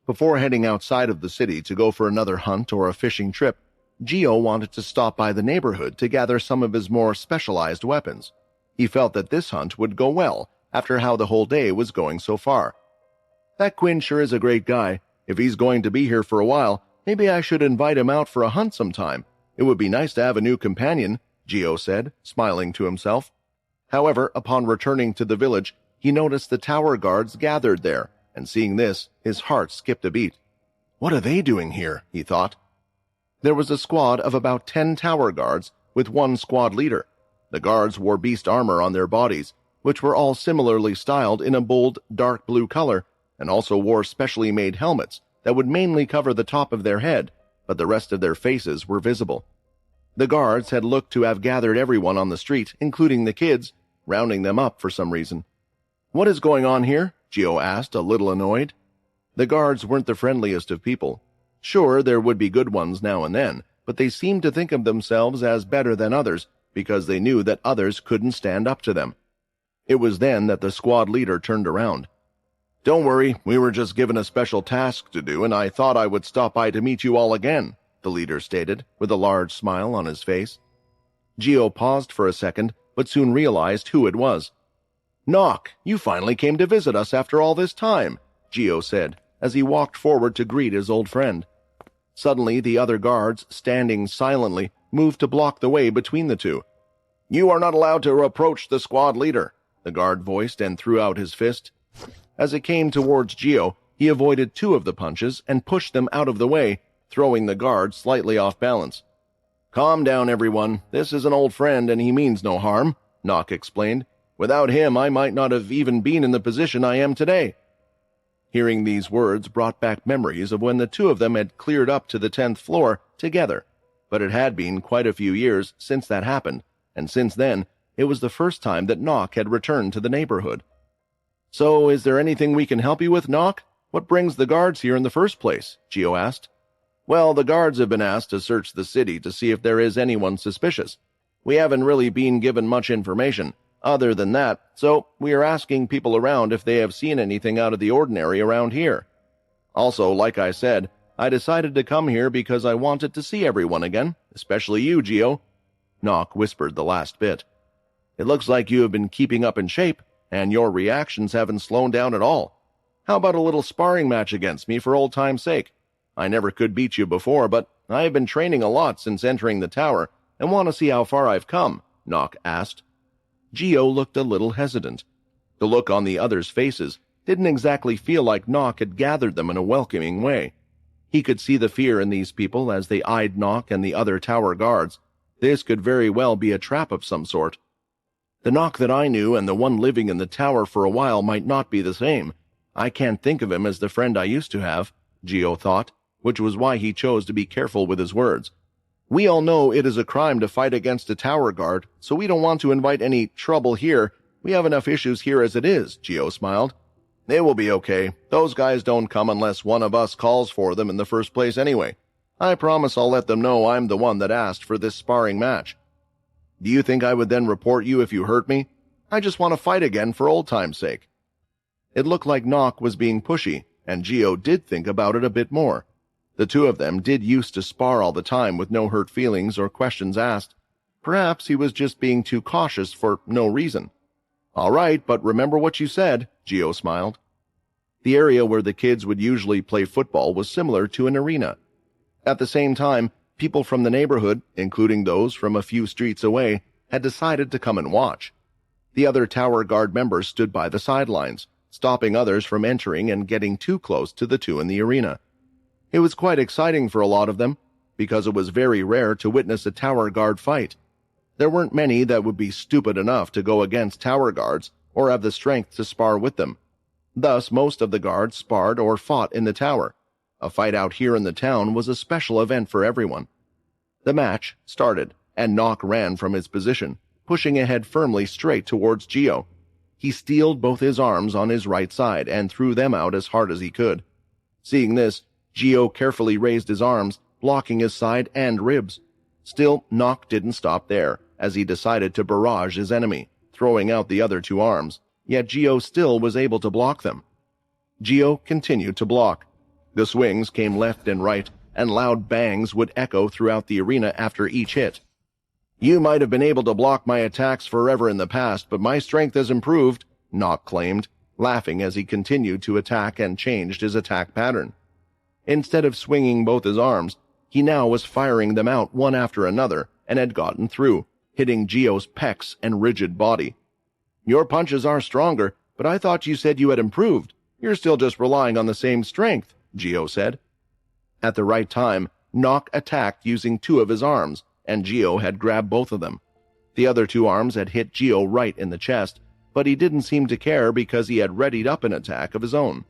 Before heading outside of the city to go for another hunt or a fishing trip, Geo wanted to stop by the neighborhood to gather some of his more specialized weapons. He felt that this hunt would go well after how the whole day was going so far. That Quinn sure is a great guy. If he's going to be here for a while, maybe I should invite him out for a hunt sometime. It would be nice to have a new companion, Geo said, smiling to himself. However, upon returning to the village, he noticed the tower guards gathered there, and seeing this, his heart skipped a beat. What are they doing here? He thought. There was a squad of about 10 tower guards with one squad leader. The guards wore beast armor on their bodies, which were all similarly styled in a bold, dark blue color, and also wore specially made helmets that would mainly cover the top of their head, but the rest of their faces were visible. The guards had looked to have gathered everyone on the street, including the kids, rounding them up for some reason. What is going on here? Geo asked, a little annoyed. The guards weren't the friendliest of people. Sure, there would be good ones now and then, but they seemed to think of themselves as better than others because they knew that others couldn't stand up to them. It was then that the squad leader turned around. Don't worry, we were just given a special task to do, and I thought I would stop by to meet you all again, the leader stated, with a large smile on his face. Geo paused for a second, but soon realized who it was. Nock, you finally came to visit us after all this time, Geo said, as he walked forward to greet his old friend. Suddenly, the other guards, standing silently, moved to block the way between the two. You are not allowed to approach the squad leader, the guard voiced and threw out his fist. As it came towards Geo, he avoided 2 of the punches and pushed them out of the way, throwing the guard slightly off balance. Calm down, everyone. This is an old friend and he means no harm, Nock explained. Without him, I might not have even been in the position I am today. Hearing these words brought back memories of when the 2 of them had cleared up to the 10th floor together, but it had been quite a few years since that happened, and since then, it was the first time that Nock had returned to the neighborhood. So, is there anything we can help you with, Nock? What brings the guards here in the first place? Geo asked. Well, the guards have been asked to search the city to see if there is anyone suspicious. We haven't really been given much information other than that, so we are asking people around if they have seen anything out of the ordinary around here. Also, like I said, I decided to come here because I wanted to see everyone again, especially you, Geo. Nock whispered the last bit. It looks like you have been keeping up in shape, and your reactions haven't slowed down at all. How about a little sparring match against me for old time's sake? I never could beat you before, but I have been training a lot since entering the tower and want to see how far I've come, Nock asked. Geo looked a little hesitant. The look on the others' faces didn't exactly feel like Nock had gathered them in a welcoming way. He could see the fear in these people as they eyed Nock and the other tower guards. This could very well be a trap of some sort. The Nock that I knew and the one living in the tower for a while might not be the same. I can't think of him as the friend I used to have, Geo thought, which was why he chose to be careful with his words. We all know it is a crime to fight against a tower guard, so we don't want to invite any trouble here. We have enough issues here as it is, Geo smiled. They will be okay. Those guys don't come unless one of us calls for them in the first place anyway. I promise I'll let them know I'm the one that asked for this sparring match. Do you think I would then report you if you hurt me? I just want to fight again for old time's sake. It looked like Nock was being pushy, and Geo did think about it a bit more. The 2 of them did used to spar all the time with no hurt feelings or questions asked. Perhaps he was just being too cautious for no reason. All right, but remember what you said, Geo smiled. The area where the kids would usually play football was similar to an arena. At the same time, people from the neighborhood, including those from a few streets away, had decided to come and watch. The other tower guard members stood by the sidelines, stopping others from entering and getting too close to the 2 in the arena. It was quite exciting for a lot of them, because it was very rare to witness a tower guard fight. There weren't many that would be stupid enough to go against tower guards or have the strength to spar with them. Thus, most of the guards sparred or fought in the tower. A fight out here in the town was a special event for everyone. The match started, and Nock ran from his position, pushing ahead firmly straight towards Geo. He steeled both his arms on his right side and threw them out as hard as he could. Seeing this, Geo carefully raised his arms, blocking his side and ribs. Still, Nock didn't stop there, as he decided to barrage his enemy, throwing out the other two arms, yet Geo still was able to block them. Geo continued to block. The swings came left and right, and loud bangs would echo throughout the arena after each hit. "You might have been able to block my attacks forever in the past, but my strength has improved," Nock claimed, laughing as he continued to attack and changed his attack pattern. Instead of swinging both his arms, he now was firing them out one after another and had gotten through, hitting Geo's pecs and rigid body. "Your punches are stronger, but I thought you said you had improved. You're still just relying on the same strength," Geo said. At the right time, Nock attacked using two of his arms, and Geo had grabbed both of them. The other two arms had hit Geo right in the chest, but he didn't seem to care because he had readied up an attack of his own.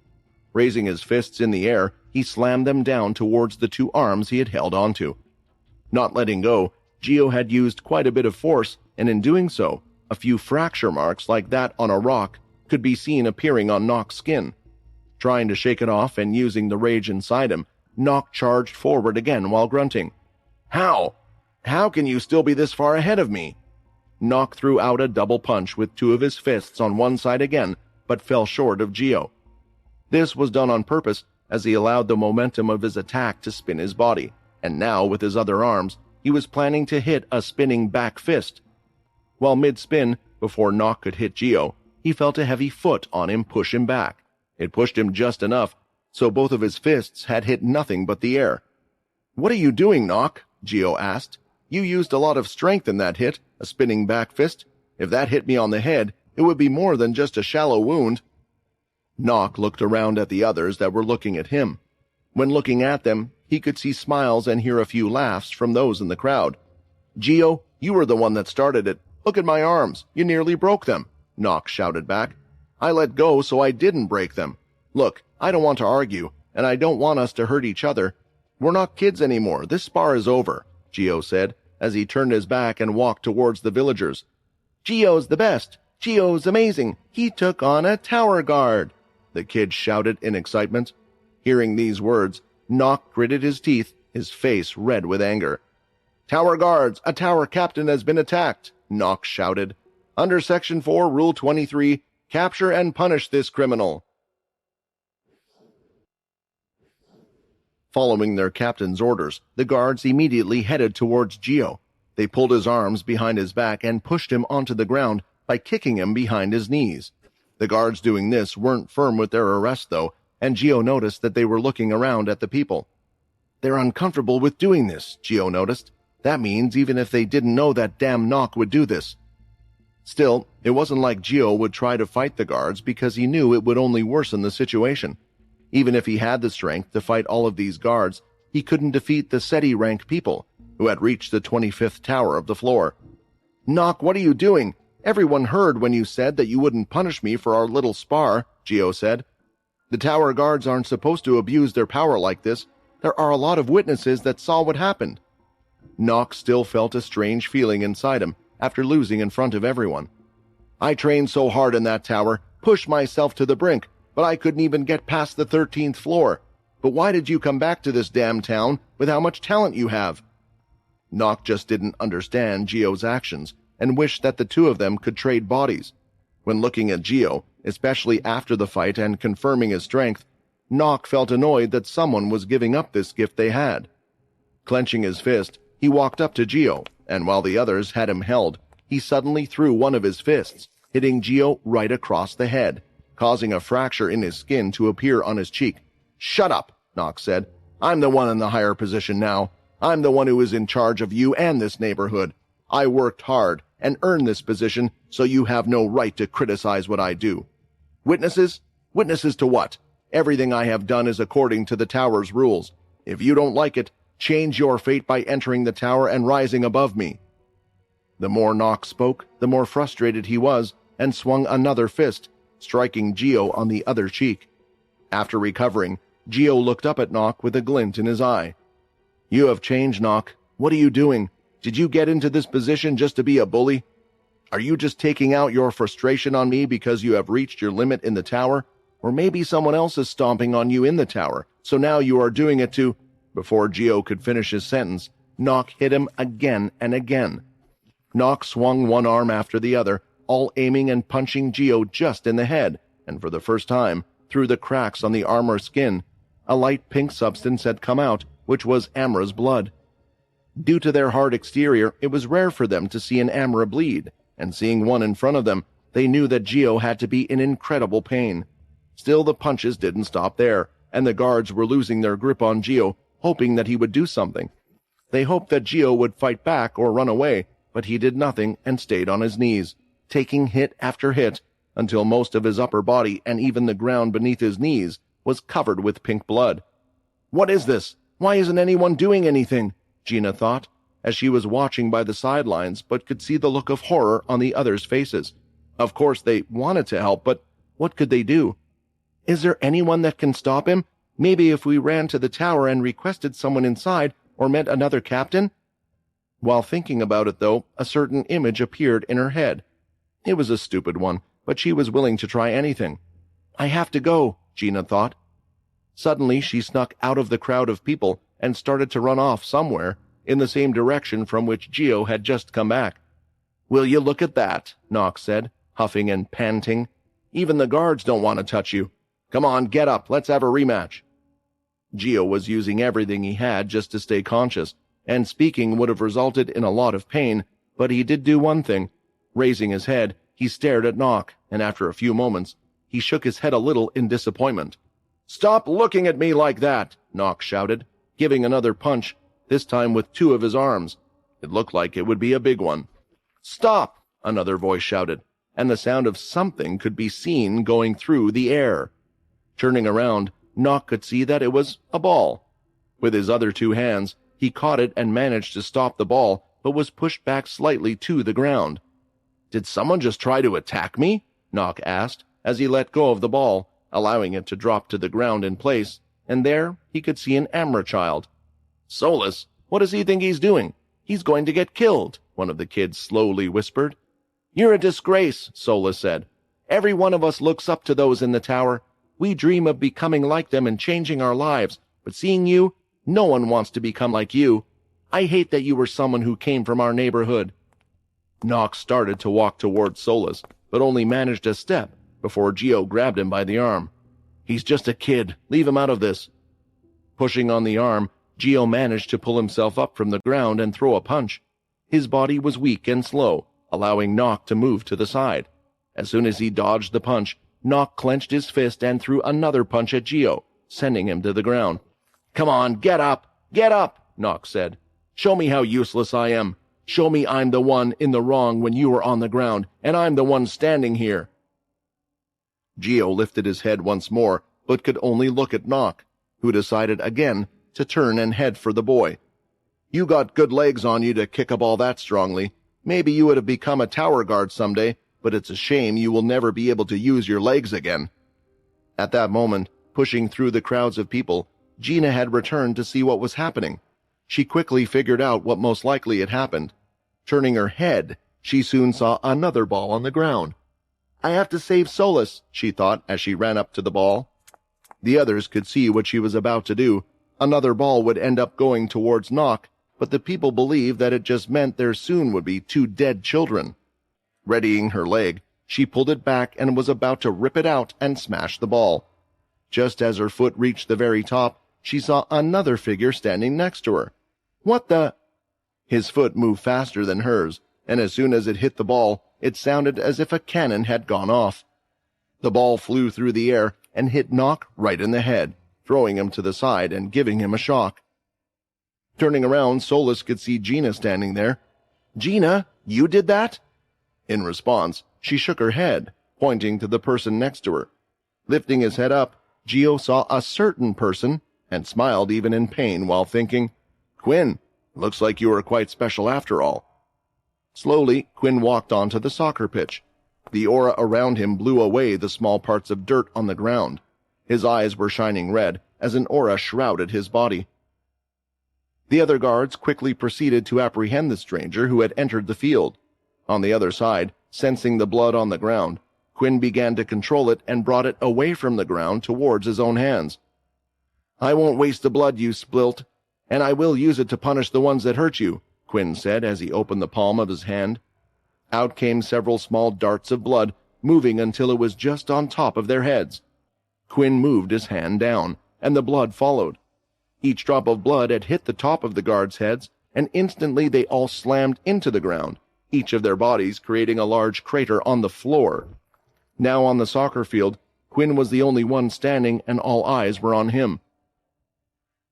Raising his fists in the air, he slammed them down towards the two arms he had held onto. Not letting go, Geo had used quite a bit of force, and in doing so, a few fracture marks like that on a rock could be seen appearing on Nock's skin. Trying to shake it off and using the rage inside him, Nock charged forward again while grunting. How? How can you still be this far ahead of me?" Nock threw out a double punch with two of his fists on one side again, but fell short of Geo. This was done on purpose, as he allowed the momentum of his attack to spin his body, and now with his other arms, he was planning to hit a spinning back fist. While mid-spin, before Nock could hit Geo, he felt a heavy foot on him push him back. It pushed him just enough, so both of his fists had hit nothing but the air. "What are you doing, Nock?" Geo asked. "You used a lot of strength in that hit, a spinning back fist. If that hit me on the head, it would be more than just a shallow wound." Nock looked around at the others that were looking at him. When looking at them, he could see smiles and hear a few laughs from those in the crowd. "Geo, you were the one that started it. Look at my arms. You nearly broke them," Nock shouted back. "I let go so I didn't break them. Look, I don't want to argue, and I don't want us to hurt each other. We're not kids anymore. This spar is over," Geo said, as he turned his back and walked towards the villagers. "Geo's the best. Geo's amazing. He took on a tower guard," the kid shouted in excitement. Hearing these words, Nock gritted his teeth, his face red with anger. "Tower guards, a tower captain has been attacked," Nock shouted. "Under Section 4, Rule 23, capture and punish this criminal." Following their captain's orders, the guards immediately headed towards Geo. They pulled his arms behind his back and pushed him onto the ground by kicking him behind his knees. The guards doing this weren't firm with their arrest, though, and Geo noticed that they were looking around at the people. "They're uncomfortable with doing this," Geo noticed. "That means even if they didn't know that damn Nock would do this." Still, it wasn't like Geo would try to fight the guards because he knew it would only worsen the situation. Even if he had the strength to fight all of these guards, he couldn't defeat the SETI rank people, who had reached the 25th tower of the floor. "Nock, what are you doing? Everyone heard when you said that you wouldn't punish me for our little spar," Geo said. "The tower guards aren't supposed to abuse their power like this. There are a lot of witnesses that saw what happened." Nock still felt a strange feeling inside him after losing in front of everyone. "I trained so hard in that tower, pushed myself to the brink, but I couldn't even get past the 13th floor. But why did you come back to this damn town with how much talent you have?" Nock just didn't understand Geo's actions and wished that the two of them could trade bodies. When looking at Geo, especially after the fight and confirming his strength, Nock felt annoyed that someone was giving up this gift they had. Clenching his fist, he walked up to Geo, and while the others had him held, he suddenly threw one of his fists, hitting Geo right across the head, causing a fracture in his skin to appear on his cheek. "Shut up," Nock said. "I'm the one in the higher position now. I'm the one who is in charge of you and this neighborhood. I worked hard and earned this position, so you have no right to criticize what I do. Witnesses? Witnesses to what? Everything I have done is according to the tower's rules. If you don't like it, change your fate by entering the tower and rising above me." The more Nock spoke, the more frustrated he was, and swung another fist, striking Gio on the other cheek. After recovering, Gio looked up at Nock with a glint in his eye. "You have changed, Nock. What are you doing? Did you get into this position just to be a bully? Are you just taking out your frustration on me because you have reached your limit in the tower? Or maybe someone else is stomping on you in the tower, so now you are doing it to—" Before Gio could finish his sentence, Nock hit him again and again. Nock swung one arm after the other, all aiming and punching Gio just in the head, and for the first time, through the cracks on the armor's skin, a light pink substance had come out, which was Amra's blood. Due to their hard exterior, it was rare for them to see an Amra bleed, and seeing one in front of them, they knew that Gio had to be in incredible pain. Still, the punches didn't stop there, and the guards were losing their grip on Gio, hoping that he would do something. They hoped that Gio would fight back or run away, but he did nothing and stayed on his knees, taking hit after hit, until most of his upper body and even the ground beneath his knees was covered with pink blood. "What is this? Why isn't anyone doing anything?" Gina thought, as she was watching by the sidelines but could see the look of horror on the others' faces. Of course they wanted to help, but what could they do? "Is there anyone that can stop him? Maybe if we ran to the tower and requested someone inside or met another captain?" While thinking about it, though, a certain image appeared in her head. It was a stupid one, but she was willing to try anything. "I have to go," Gina thought. Suddenly she snuck out of the crowd of people and started to run off somewhere, in the same direction from which Gio had just come back. "Will you look at that?" Nock said, huffing and panting. "Even the guards don't want to touch you. Come on, get up, let's have a rematch." Gio was using everything he had just to stay conscious, and speaking would have resulted in a lot of pain, but he did do one thing. Raising his head, he stared at Nock, and after a few moments, he shook his head a little in disappointment. "Stop looking at me like that!" Nock shouted, giving another punch, this time with two of his arms. It looked like it would be a big one. "Stop!" another voice shouted, and the sound of something could be seen going through the air. Turning around, Nock could see that it was a ball. With his other two hands, he caught it and managed to stop the ball, but was pushed back slightly to the ground. "Did someone just try to attack me?" Nock asked, as he let go of the ball, allowing it to drop to the ground in place, and there he could see an Amra child. "Solus, what does he think he's doing? He's going to get killed," one of the kids slowly whispered. "You're a disgrace," Solus said. "Every one of us looks up to those in the tower. We dream of becoming like them and changing our lives, but seeing you, no one wants to become like you. I hate that you were someone who came from our neighborhood." Nock started to walk towards Solus, but only managed a step before Gio grabbed him by the arm. "He's just a kid. Leave him out of this." Pushing on the arm, Gio managed to pull himself up from the ground and throw a punch. His body was weak and slow, allowing Nock to move to the side. As soon as he dodged the punch, Nock clenched his fist and threw another punch at Gio, sending him to the ground. "Come on, get up! Get up!" Nock said. "Show me how useless I am. Show me I'm the one in the wrong when you were on the ground, and I'm the one standing here." Gio lifted his head once more, but could only look at Nock, who decided again to turn and head for the boy. "You got good legs on you to kick a ball that strongly. Maybe you would have become a tower guard someday, but it's a shame you will never be able to use your legs again." At that moment, pushing through the crowds of people, Gina had returned to see what was happening. She quickly figured out what most likely had happened. Turning her head, she soon saw another ball on the ground. "I have to save Solus," she thought as she ran up to the ball. The others could see what she was about to do. Another ball would end up going towards Nock, but the people believed that it just meant there soon would be two dead children. Readying her leg, she pulled it back and was about to rip it out and smash the ball. Just as her foot reached the very top, she saw another figure standing next to her. "What the—" His foot moved faster than hers, and as soon as it hit the ball, it sounded as if a cannon had gone off. The ball flew through the air and hit Nock right in the head, throwing him to the side and giving him a shock. Turning around, Solus could see Gina standing there. "Gina, you did that?" In response, she shook her head, pointing to the person next to her. Lifting his head up, Gio saw a certain person and smiled even in pain while thinking, "Quinn, looks like you are quite special after all." Slowly, Quinn walked onto the soccer pitch. The aura around him blew away the small parts of dirt on the ground. His eyes were shining red as an aura shrouded his body. The other guards quickly proceeded to apprehend the stranger who had entered the field. On the other side, sensing the blood on the ground, Quinn began to control it and brought it away from the ground towards his own hands. "I won't waste the blood, you splilt, and I will use it to punish the ones that hurt you," Quinn said as he opened the palm of his hand. Out came several small darts of blood, moving until it was just on top of their heads. Quinn moved his hand down, and the blood followed. Each drop of blood had hit the top of the guards' heads, and instantly they all slammed into the ground, each of their bodies creating a large crater on the floor. Now on the soccer field, Quinn was the only one standing, and all eyes were on him.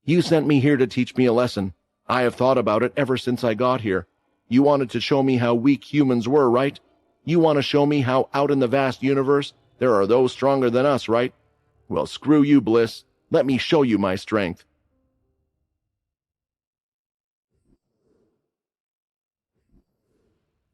"You sent me here to teach me a lesson. I have thought about it ever since I got here. You wanted to show me how weak humans were, right? You want to show me how out in the vast universe there are those stronger than us, right? Well, screw you, Bliss. Let me show you my strength."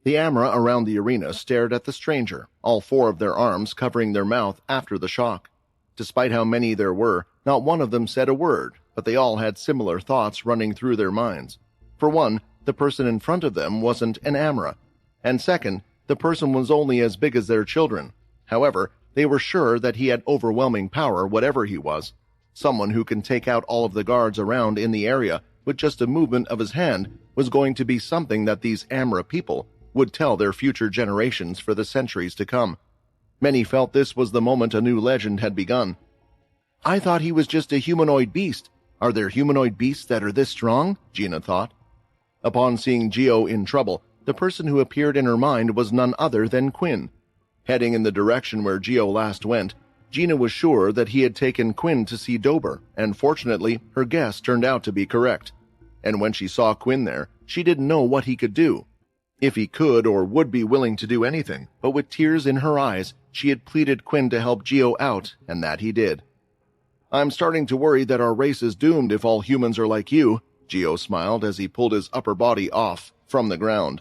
The Amra around the arena stared at the stranger, all four of their arms covering their mouth after the shock. Despite how many there were, not one of them said a word, but they all had similar thoughts running through their minds. For one, the person in front of them wasn't an Amra, and second, the person was only as big as their children. However, they were sure that he had overwhelming power, whatever he was. Someone who can take out all of the guards around in the area with just a movement of his hand was going to be something that these Amra people would tell their future generations for the centuries to come. Many felt this was the moment a new legend had begun. "I thought he was just a humanoid beast. Are there humanoid beasts that are this strong?" Gina thought. Upon seeing Geo in trouble, the person who appeared in her mind was none other than Quinn. Heading in the direction where Geo last went, Gina was sure that he had taken Quinn to see Dober, and fortunately, her guess turned out to be correct. And when she saw Quinn there, she didn't know what he could do. If he could or would be willing to do anything, but with tears in her eyes, she had pleaded Quinn to help Geo out, and that he did. "I'm starting to worry that our race is doomed if all humans are like you," Geo smiled as he pulled his upper body off from the ground.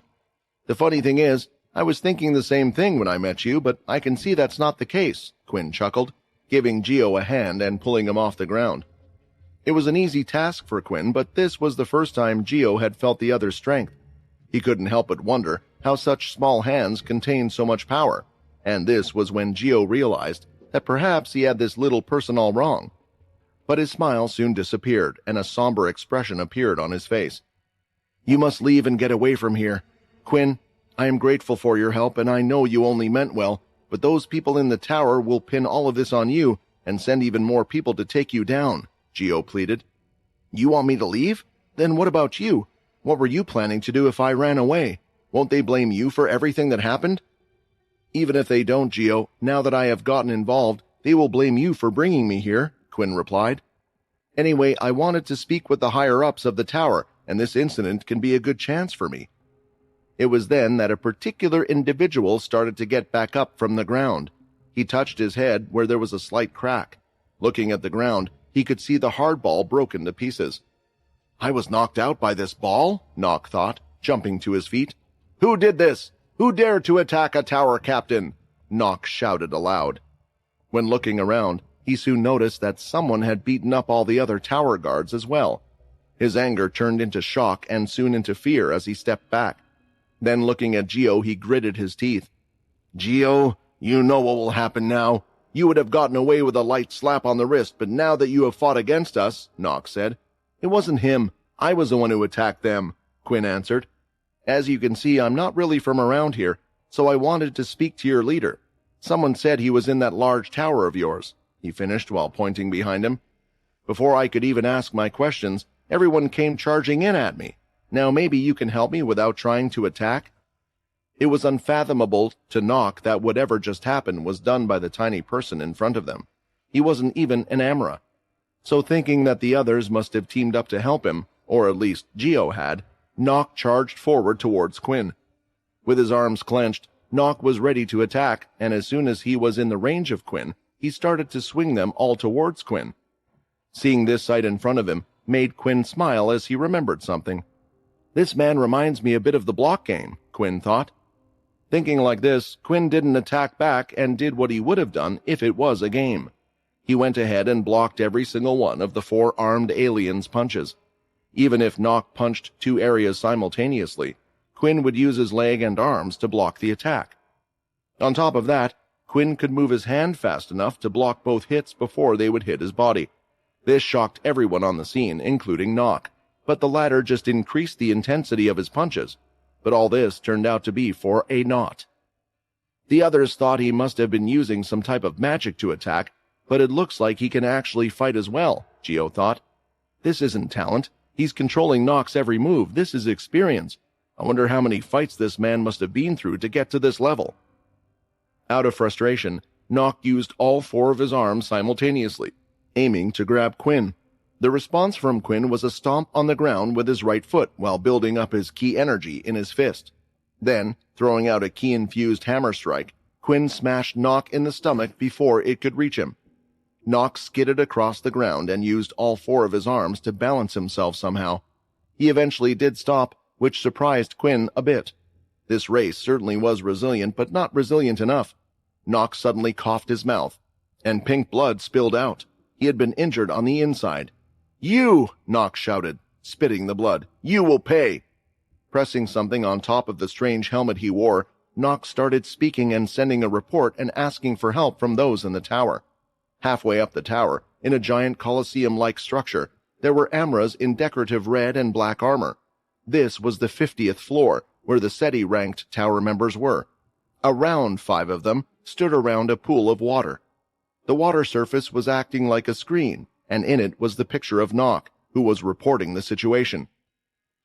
"The funny thing is, I was thinking the same thing when I met you, but I can see that's not the case," Quinn chuckled, giving Geo a hand and pulling him off the ground. It was an easy task for Quinn, but this was the first time Geo had felt the other's strength. He couldn't help but wonder how such small hands contained so much power, and this was when Geo realized that perhaps he had this little person all wrong. But his smile soon disappeared, and a somber expression appeared on his face. "You must leave and get away from here. Quinn, I am grateful for your help, and I know you only meant well, but those people in the tower will pin all of this on you and send even more people to take you down," Geo pleaded. "You want me to leave? Then what about you? What were you planning to do if I ran away? Won't they blame you for everything that happened?" "Even if they don't, Geo, now that I have gotten involved, they will blame you for bringing me here," Quinn replied. "Anyway, I wanted to speak with the higher-ups of the tower, and this incident can be a good chance for me." It was then that a particular individual started to get back up from the ground. He touched his head where there was a slight crack. Looking at the ground, he could see the hard ball broken to pieces. "I was knocked out by this ball?" Nock thought, jumping to his feet. "Who did this? Who dared to attack a tower captain?" Nock shouted aloud. When looking around, he soon noticed that someone had beaten up all the other tower guards as well. His anger turned into shock and soon into fear as he stepped back. Then looking at Geo, he gritted his teeth. "Geo, you know what will happen now. You would have gotten away with a light slap on the wrist, but now that you have fought against us," Nock said. "It wasn't him. I was the one who attacked them," Quinn answered. "As you can see, I'm not really from around here, so I wanted to speak to your leader. Someone said he was in that large tower of yours," he finished while pointing behind him. "Before I could even ask my questions, everyone came charging in at me. Now maybe you can help me without trying to attack?" It was unfathomable to Nock that whatever just happened was done by the tiny person in front of them. He wasn't even an Amra. So thinking that the others must have teamed up to help him, or at least Geo had, Nock charged forward towards Quinn. With his arms clenched, Nock was ready to attack, and as soon as he was in the range of Quinn, he started to swing them all towards Quinn. Seeing this sight in front of him made Quinn smile as he remembered something. "This man reminds me a bit of the block game," Quinn thought. Thinking like this, Quinn didn't attack back and did what he would have done if it was a game. He went ahead and blocked every single one of the 4 armed aliens' punches. Even if Nock punched 2 areas simultaneously, Quinn would use his leg and arms to block the attack. On top of that, Quinn could move his hand fast enough to block both hits before they would hit his body. This shocked everyone on the scene, including Nock, but the latter just increased the intensity of his punches. But all this turned out to be for a naught. The others thought he must have been using some type of magic to attack, but it looks like he can actually fight as well, Gio thought. This isn't talent. He's controlling Nock's every move. This is experience. I wonder how many fights this man must have been through to get to this level. Out of frustration, Nock used all 4 of his arms simultaneously, aiming to grab Quinn. The response from Quinn was a stomp on the ground with his right foot while building up his ki energy in his fist. Then, throwing out a ki-infused hammer strike, Quinn smashed Nock in the stomach before it could reach him. Nock skidded across the ground and used all 4 of his arms to balance himself somehow. He eventually did stop, which surprised Quinn a bit. This race certainly was resilient, but not resilient enough. Nock suddenly coughed his mouth, and pink blood spilled out. He had been injured on the inside. "You!" Nock shouted, spitting the blood. "You will pay!" Pressing something on top of the strange helmet he wore, Nock started speaking and sending a report and asking for help from those in the tower. Halfway up the tower, in a giant coliseum-like structure, there were Amras in decorative red and black armor. This was the 50th floor, where the SETI-ranked tower members were. Around 5 of them stood around a pool of water. The water surface was acting like a screen, and in it was the picture of Nock, who was reporting the situation.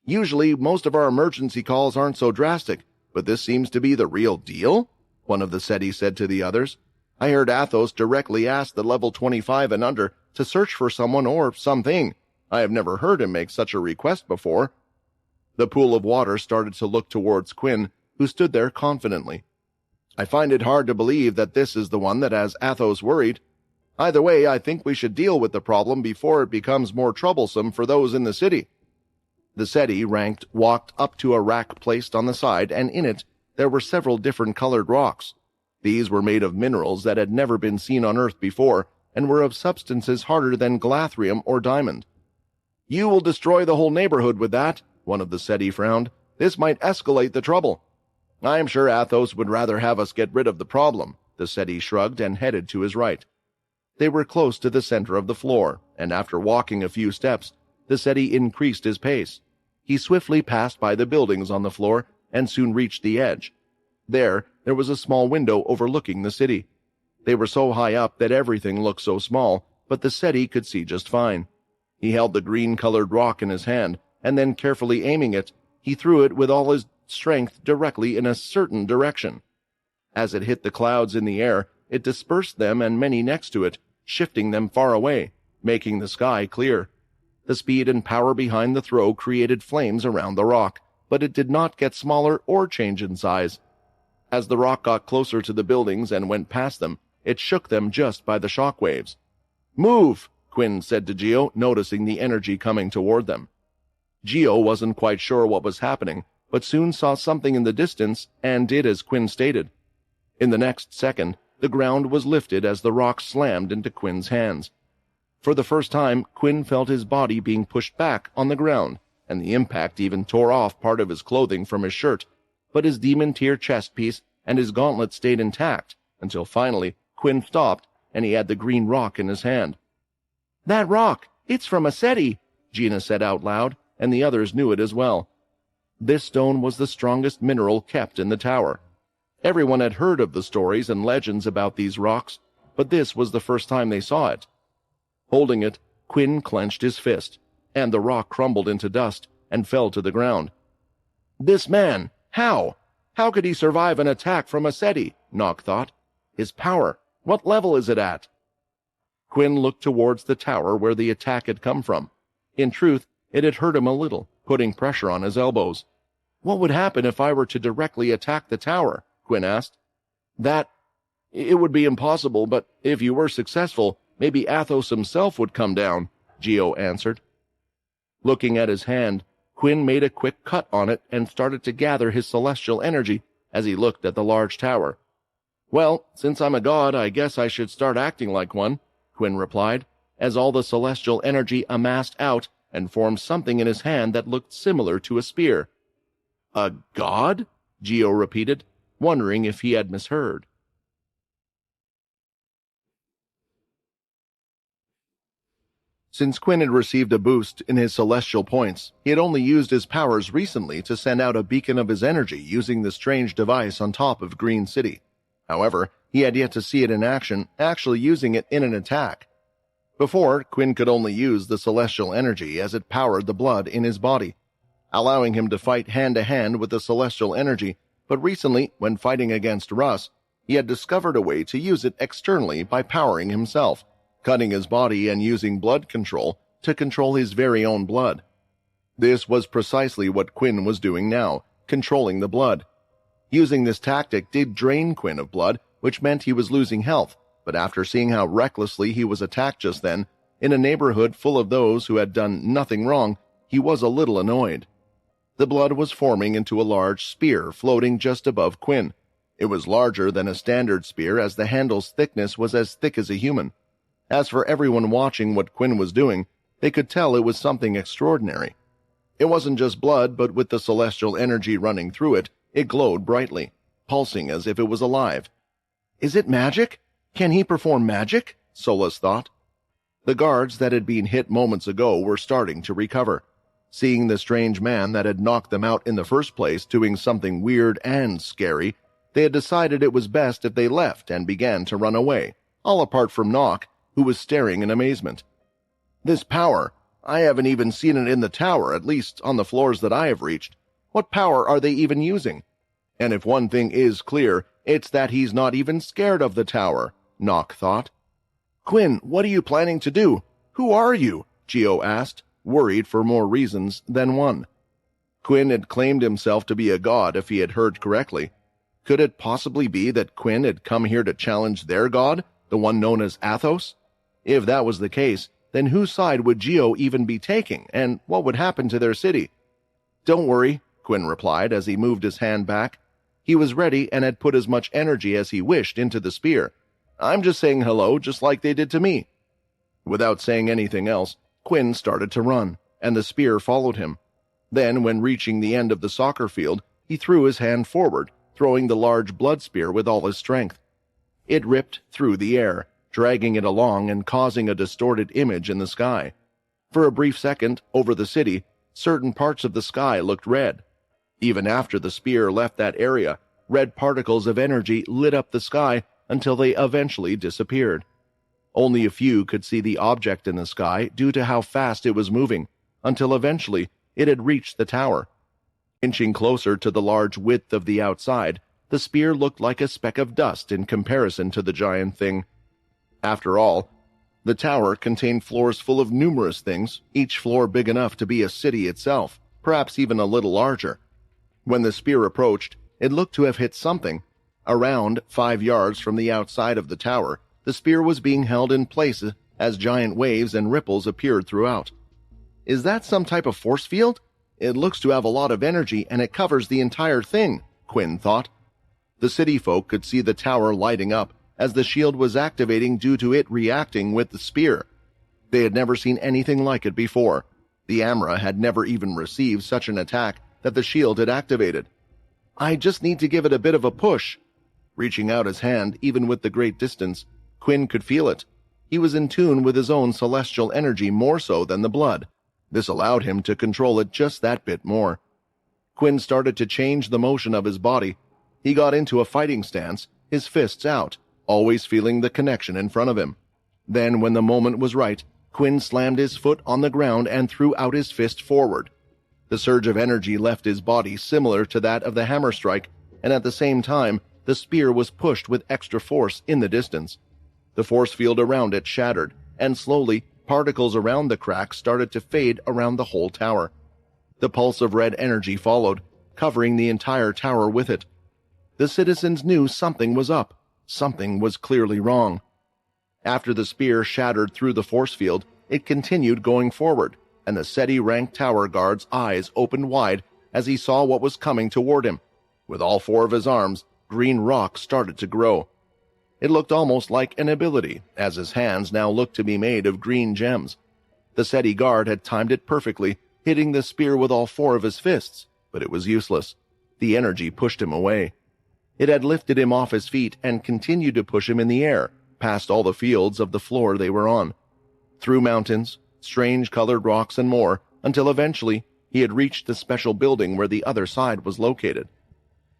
"Usually, most of our emergency calls aren't so drastic, but this seems to be the real deal?" one of the SETI said to the others. "I heard Athos directly ask the level 25 and under to search for someone or something. I have never heard him make such a request before." The pool of water started to look towards Quinn, who stood there confidently. "I find it hard to believe that this is the one that has Athos worried. Either way, I think we should deal with the problem before it becomes more troublesome for those in the city." The SETI ranked walked up to a rack placed on the side, and in it there were several different colored rocks. These were made of minerals that had never been seen on Earth before, and were of substances harder than glathrium or diamond. "You will destroy the whole neighborhood with that," one of the SETI frowned. "This might escalate the trouble." "I am sure Athos would rather have us get rid of the problem," the SETI shrugged and headed to his right. They were close to the center of the floor, and after walking a few steps, the SETI increased his pace. He swiftly passed by the buildings on the floor and soon reached the edge. There was a small window overlooking the city. They were so high up that everything looked so small, but the SETI could see just fine. He held the green-colored rock in his hand, and then carefully aiming it, he threw it with all his strength directly in a certain direction. As it hit the clouds in the air, it dispersed them and many next to it, shifting them far away, making the sky clear. The speed and power behind the throw created flames around the rock, but it did not get smaller or change in size. As the rock got closer to the buildings and went past them, it shook them just by the shock waves. "Move!" Quinn said to Gio, noticing the energy coming toward them. Gio wasn't quite sure what was happening, but soon saw something in the distance and did as Quinn stated. In the next second, the ground was lifted as the rock slammed into Quinn's hands. For the first time, Quinn felt his body being pushed back on the ground, and the impact even tore off part of his clothing from his shirt, but his demon tier chest piece and his gauntlet stayed intact, until finally Quinn stopped and he had the green rock in his hand. "That rock! It's from a SETI!" Gina said out loud, and the others knew it as well. This stone was the strongest mineral kept in the tower. Everyone had heard of the stories and legends about these rocks, but this was the first time they saw it. Holding it, Quinn clenched his fist, and the rock crumbled into dust and fell to the ground. "This man! How? How could he survive an attack from a SETI?" Nock thought. "His power, what level is it at?" Quinn looked towards the tower where the attack had come from. In truth, it had hurt him a little, putting pressure on his elbows. "What would happen if I were to directly attack the tower?" Quinn asked. It would be impossible, but if you were successful, maybe Athos himself would come down," Gio answered. Looking at his hand, Quinn made a quick cut on it and started to gather his celestial energy, as he looked at the large tower. "Well, since I'm a god, I guess I should start acting like one," Quinn replied, as all the celestial energy amassed out and formed something in his hand that looked similar to a spear. "A god?" Geo repeated, wondering if he had misheard. Since Quinn had received a boost in his celestial points, he had only used his powers recently to send out a beacon of his energy using the strange device on top of Green City. However, he had yet to see it in action, actually using it in an attack. Before, Quinn could only use the celestial energy as it powered the blood in his body, allowing him to fight hand-to-hand with the celestial energy, but recently, when fighting against Russ, he had discovered a way to use it externally by powering himself, cutting his body and using blood control to control his very own blood. This was precisely what Quinn was doing now, controlling the blood. Using this tactic did drain Quinn of blood, which meant he was losing health, but after seeing how recklessly he was attacked just then, in a neighborhood full of those who had done nothing wrong, he was a little annoyed. The blood was forming into a large spear floating just above Quinn. It was larger than a standard spear as the handle's thickness was as thick as a human. As for everyone watching what Quinn was doing, they could tell it was something extraordinary. It wasn't just blood, but with the celestial energy running through it, it glowed brightly, pulsing as if it was alive. "Is it magic? Can he perform magic?" Solus thought. The guards that had been hit moments ago were starting to recover. Seeing the strange man that had knocked them out in the first place doing something weird and scary, they had decided it was best if they left and began to run away, all apart from Nock, who was staring in amazement. "This power, I haven't even seen it in the tower, at least on the floors that I have reached. What power are they even using? And if one thing is clear, it's that he's not even scared of the tower," Nock thought. "Quinn, what are you planning to do? Who are you?" Geo asked, worried for more reasons than one. Quinn had claimed himself to be a god if he had heard correctly. Could it possibly be that Quinn had come here to challenge their god, the one known as Athos? If that was the case, then whose side would Geo even be taking, and what would happen to their city? "Don't worry," Quinn replied as he moved his hand back. He was ready and had put as much energy as he wished into the spear. "I'm just saying hello, just like they did to me." Without saying anything else, Quinn started to run, and the spear followed him. Then, when reaching the end of the soccer field, he threw his hand forward, throwing the large blood spear with all his strength. It ripped through the air, dragging it along and causing a distorted image in the sky. For a brief second, over the city, certain parts of the sky looked red. Even after the spear left that area, red particles of energy lit up the sky until they eventually disappeared. Only a few could see the object in the sky due to how fast it was moving, until eventually it had reached the tower. Inching closer to the large width of the outside, the spear looked like a speck of dust in comparison to the giant thing. After all, the tower contained floors full of numerous things, each floor big enough to be a city itself, perhaps even a little larger. When the spear approached, it looked to have hit something. Around 5 yards from the outside of the tower, the spear was being held in place as giant waves and ripples appeared throughout. "Is that some type of force field? It looks to have a lot of energy and it covers the entire thing," Quinn thought. The city folk could see the tower lighting up as the shield was activating due to it reacting with the spear. They had never seen anything like it before. The Amra had never even received such an attack that the shield had activated. "I just need to give it a bit of a push." Reaching out his hand, even with the great distance, Quinn could feel it. He was in tune with his own celestial energy more so than the blood. This allowed him to control it just that bit more. Quinn started to change the motion of his body. He got into a fighting stance, his fists out, always feeling the connection in front of him. Then, when the moment was right, Quinn slammed his foot on the ground and threw out his fist forward. The surge of energy left his body similar to that of the hammer strike, and at the same time, the spear was pushed with extra force in the distance. The force field around it shattered, and slowly, particles around the crack started to fade around the whole tower. The pulse of red energy followed, covering the entire tower with it. The citizens knew something was up. Something was clearly wrong. After the spear shattered through the force field, it continued going forward, and the SETI-ranked tower guard's eyes opened wide as he saw what was coming toward him. With all 4 of his arms, green rock started to grow. It looked almost like an ability, as his hands now looked to be made of green gems. The SETI guard had timed it perfectly, hitting the spear with all 4 of his fists, but it was useless. The energy pushed him away. It had lifted him off his feet and continued to push him in the air, past all the fields of the floor they were on, through mountains, strange colored rocks and more, until eventually he had reached the special building where the other side was located.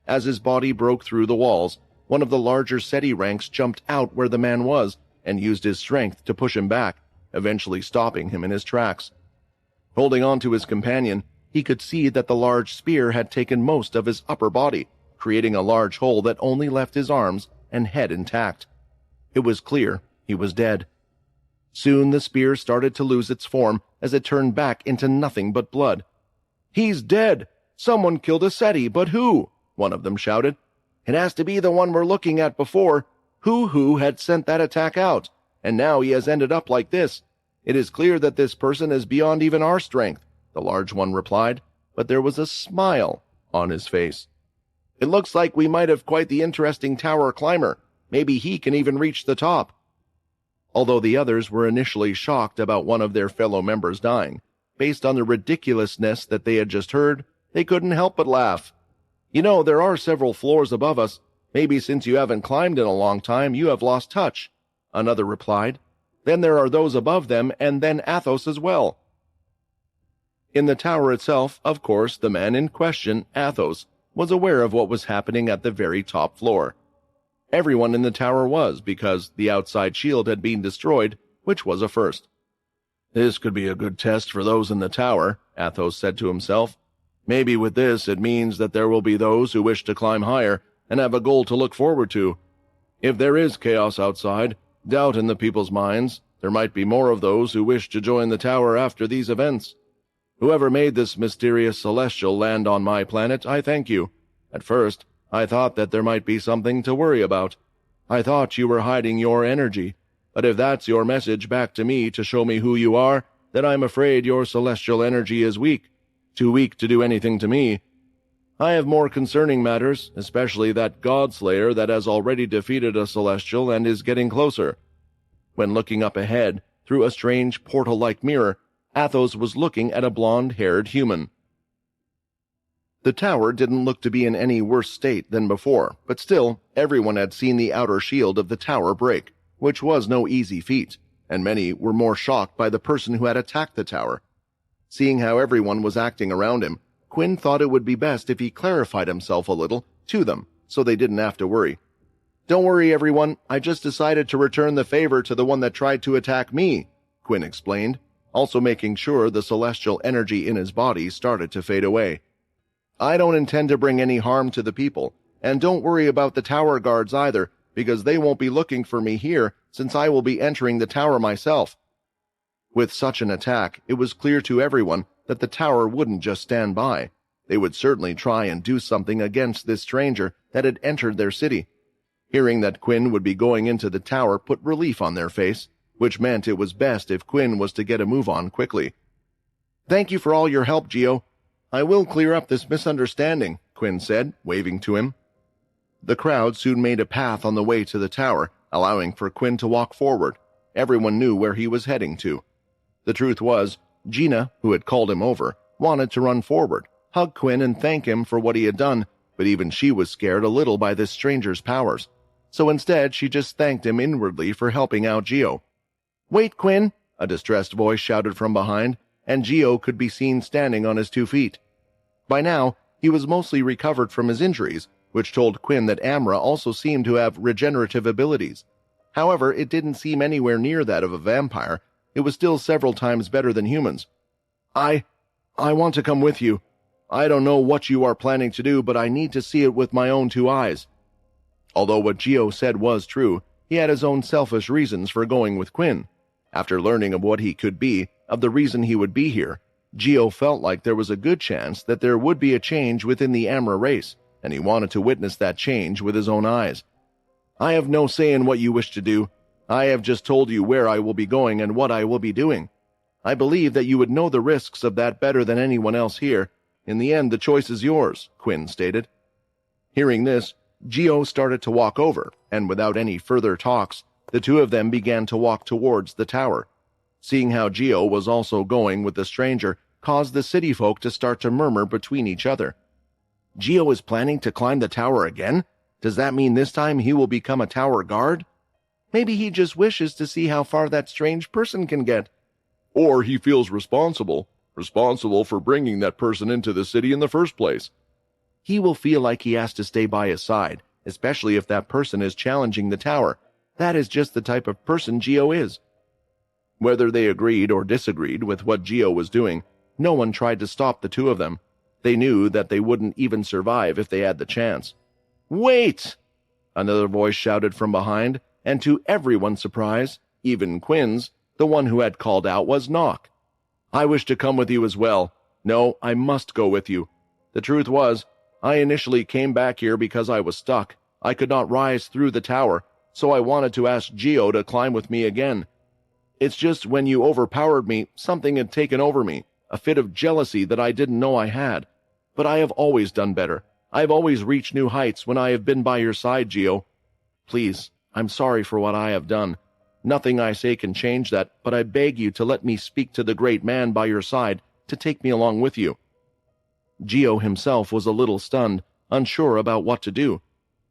As his body broke through the walls, one of the larger SETI ranks jumped out where the man was and used his strength to push him back, eventually stopping him in his tracks. Holding on to his companion, he could see that the large spear had taken most of his upper body, creating a large hole that only left his arms and head intact. It was clear he was dead. Soon the spear started to lose its form as it turned back into nothing but blood. "He's dead! Someone killed a SETI, but who?" one of them shouted. "It has to be the one we're looking at before. Who had sent that attack out, and now he has ended up like this. It is clear that this person is beyond even our strength," the large one replied, but there was a smile on his face. "It looks like we might have quite the interesting tower climber. Maybe he can even reach the top." Although the others were initially shocked about one of their fellow members dying, based on the ridiculousness that they had just heard, they couldn't help but laugh. "You know, there are several floors above us. Maybe since you haven't climbed in a long time, you have lost touch," another replied. "Then there are those above them, and then Athos as well." In the tower itself, of course, the man in question, Athos, was aware of what was happening at the very top floor. Everyone in the tower was, because the outside shield had been destroyed, which was a first. "This could be a good test for those in the tower," Athos said to himself. "Maybe with this it means that there will be those who wish to climb higher and have a goal to look forward to. If there is chaos outside, doubt in the people's minds, there might be more of those who wish to join the tower after these events. Whoever made this mysterious celestial land on my planet, I thank you. At first, I thought that there might be something to worry about. I thought you were hiding your energy, but if that's your message back to me to show me who you are, then I'm afraid your celestial energy is weak, too weak to do anything to me. I have more concerning matters, especially that God-slayer that has already defeated a celestial and is getting closer." When looking up ahead, through a strange portal-like mirror, Athos was looking at a blonde-haired human. The tower didn't look to be in any worse state than before, but still, everyone had seen the outer shield of the tower break, which was no easy feat, and many were more shocked by the person who had attacked the tower. Seeing how everyone was acting around him, Quinn thought it would be best if he clarified himself a little to them, so they didn't have to worry. "Don't worry, everyone. I just decided to return the favor to the one that tried to attack me," Quinn explained, also making sure the celestial energy in his body started to fade away. "I don't intend to bring any harm to the people, and don't worry about the tower guards either, because they won't be looking for me here since I will be entering the tower myself." With such an attack, it was clear to everyone that the tower wouldn't just stand by. They would certainly try and do something against this stranger that had entered their city. Hearing that Quinn would be going into the tower put relief on their face, which meant it was best if Quinn was to get a move on quickly. "Thank you for all your help, Gio. I will clear up this misunderstanding," Quinn said, waving to him. The crowd soon made a path on the way to the tower, allowing for Quinn to walk forward. Everyone knew where he was heading to. The truth was, Gina, who had called him over, wanted to run forward, hug Quinn and thank him for what he had done, but even she was scared a little by this stranger's powers. So instead, she just thanked him inwardly for helping out Gio. "Wait, Quinn!" a distressed voice shouted from behind, and Gio could be seen standing on his 2 feet. By now, he was mostly recovered from his injuries, which told Quinn that Amra also seemed to have regenerative abilities. However, it didn't seem anywhere near that of a vampire. It was still several times better than humans. I want to come with you. I don't know what you are planning to do, but I need to see it with my own 2 eyes." Although what Gio said was true, he had his own selfish reasons for going with Quinn. After learning of what he could be, of the reason he would be here, Gio felt like there was a good chance that there would be a change within the Amra race, and he wanted to witness that change with his own eyes. "I have no say in what you wish to do. I have just told you where I will be going and what I will be doing. I believe that you would know the risks of that better than anyone else here. In the end, the choice is yours," Quinn stated. Hearing this, Gio started to walk over, and without any further talks, the two of them began to walk towards the tower. Seeing how Gio was also going with the stranger caused the city folk to start to murmur between each other. Gio is planning to climb the tower again? Does that mean this time he will become a tower guard? Maybe he just wishes to see how far that strange person can get. Or he feels responsible for bringing that person into the city in the first place. He will feel like he has to stay by his side, especially if that person is challenging the tower. That is just the type of person Gio is. Whether they agreed or disagreed with what Gio was doing, no one tried to stop the two of them. They knew that they wouldn't even survive if they had the chance. "Wait!" another voice shouted from behind, and to everyone's surprise, even Quinn's, the one who had called out was Nock. "I wish to come with you as well. No, I must go with you. The truth was, I initially came back here because I was stuck. I could not rise through the tower, so I wanted to ask Gio to climb with me again. It's just when you overpowered me, something had taken over me, a fit of jealousy that I didn't know I had. But I have always done better. I have always reached new heights when I have been by your side, Gio. Please, I'm sorry for what I have done. Nothing I say can change that, but I beg you to let me speak to the great man by your side to take me along with you." Gio himself was a little stunned, unsure about what to do.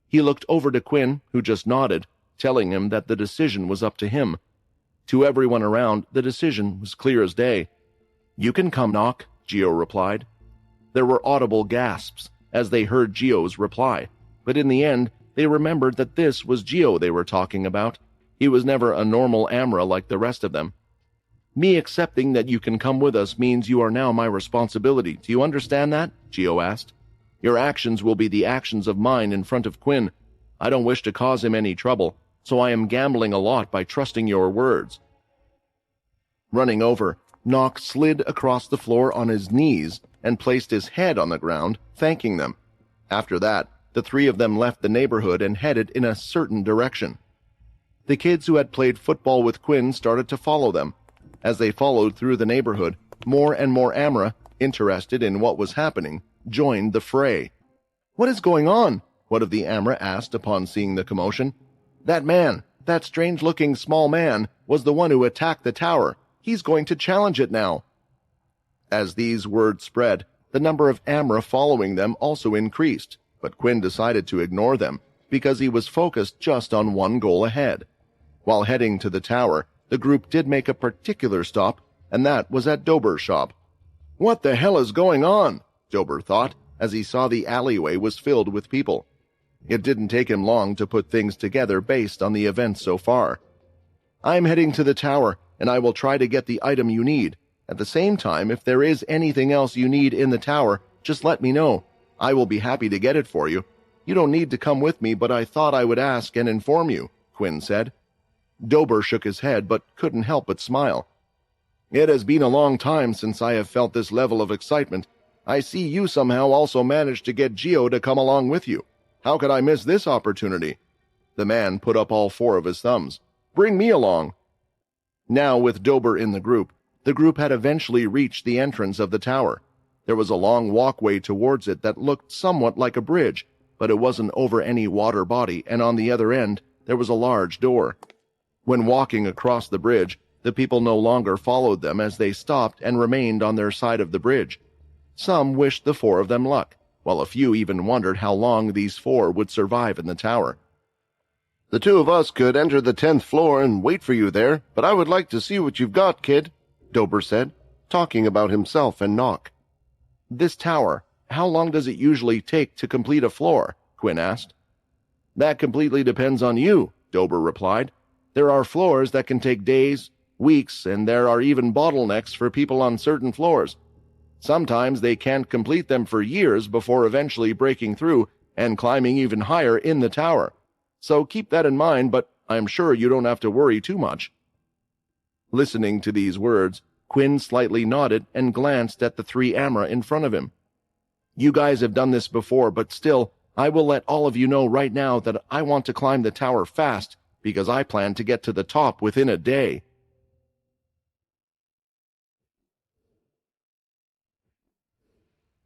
He looked over to Quinn, who just nodded, telling him that the decision was up to him. To everyone around, the decision was clear as day. "You can come, Nock," Gio replied. There were audible gasps as they heard Gio's reply, but in the end, they remembered that this was Gio they were talking about. He was never a normal Amra like the rest of them. "Me accepting that you can come with us means you are now my responsibility. Do you understand that?" Gio asked. "Your actions will be the actions of mine in front of Quinn. I don't wish to cause him any trouble, so I am gambling a lot by trusting your words." Running over, Nock slid across the floor on his knees and placed his head on the ground, thanking them. After that, the three of them left the neighborhood and headed in a certain direction. The kids who had played football with Quinn started to follow them. As they followed through the neighborhood, more and more Amra, interested in what was happening, joined the fray. "What is going on?" one of the Amra asked upon seeing the commotion. "That man, that strange-looking small man, was the one who attacked the tower. He's going to challenge it now." As these words spread, the number of Amra following them also increased, but Quinn decided to ignore them because he was focused just on one goal ahead. While heading to the tower, the group did make a particular stop, and that was at Dober's shop. "What the hell is going on?" Dober thought, as he saw the alleyway was filled with people. It didn't take him long to put things together based on the events so far. "I'm heading to the tower, and I will try to get the item you need. At the same time, if there is anything else you need in the tower, just let me know. I will be happy to get it for you. You don't need to come with me, but I thought I would ask and inform you," Quinn said. Dober shook his head but couldn't help but smile. "It has been a long time since I have felt this level of excitement. I see you somehow also managed to get Gio to come along with you. How could I miss this opportunity?" The man put up all four of his thumbs. "Bring me along." Now with Dober in the group had eventually reached the entrance of the tower. There was a long walkway towards it that looked somewhat like a bridge, but it wasn't over any water body, and on the other end, there was a large door. When walking across the bridge, the people no longer followed them as they stopped and remained on their side of the bridge. Some wished the four of them luck, while a few even wondered how long these four would survive in the tower. "The two of us could enter the 10th floor and wait for you there, but I would like to see what you've got, kid," Dober said, talking about himself and Nock. "This tower, how long does it usually take to complete a floor?" Quinn asked. "That completely depends on you," Dober replied. "There are floors that can take days, weeks, and there are even bottlenecks for people on certain floors. Sometimes they can't complete them for years before eventually breaking through and climbing even higher in the tower. So keep that in mind, but I'm sure you don't have to worry too much." Listening to these words, Quinn slightly nodded and glanced at the three Amra in front of him. "You guys have done this before, but still, I will let all of you know right now that I want to climb the tower fast because I plan to get to the top within a day."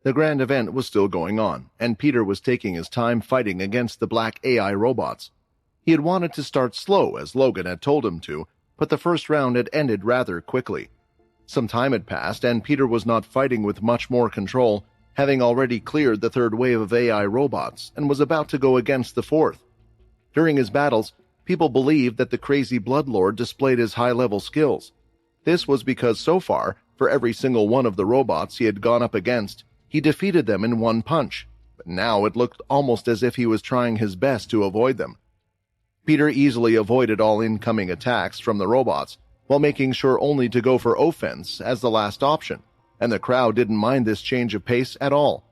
The grand event was still going on, and Peter was taking his time fighting against the black AI robots. He had wanted to start slow, as Logan had told him to, but the first round had ended rather quickly. Some time had passed, and Peter was not fighting with much more control, having already cleared the third wave of AI robots and was about to go against the fourth. During his battles, people believed that the crazy Bloodlord displayed his high-level skills. This was because so far, for every single one of the robots he had gone up against, he defeated them in one punch, but now it looked almost as if he was trying his best to avoid them. Peter easily avoided all incoming attacks from the robots, while making sure only to go for offense as the last option, and the crowd didn't mind this change of pace at all.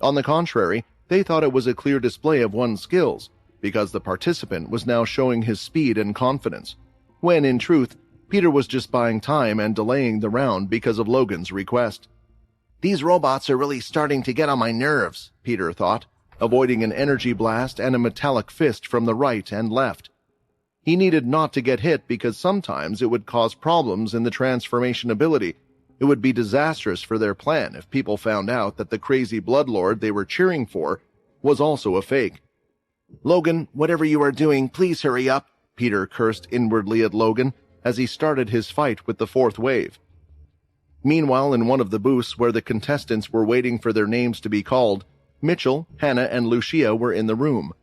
On the contrary, they thought it was a clear display of one's skills, because the participant was now showing his speed and confidence, when in truth, Peter was just buying time and delaying the round because of Logan's request. These robots are really starting to get on my nerves, Peter thought, avoiding an energy blast and a metallic fist from the right and left. He needed not to get hit because sometimes it would cause problems in the transformation ability. It would be disastrous for their plan if people found out that the crazy Bloodlord they were cheering for was also a fake. Logan, whatever you are doing, please hurry up, Peter cursed inwardly at Logan as he started his fight with the fourth wave. Meanwhile, in one of the booths where the contestants were waiting for their names to be called, Mitchell, Hannah, and Lucia were in the room,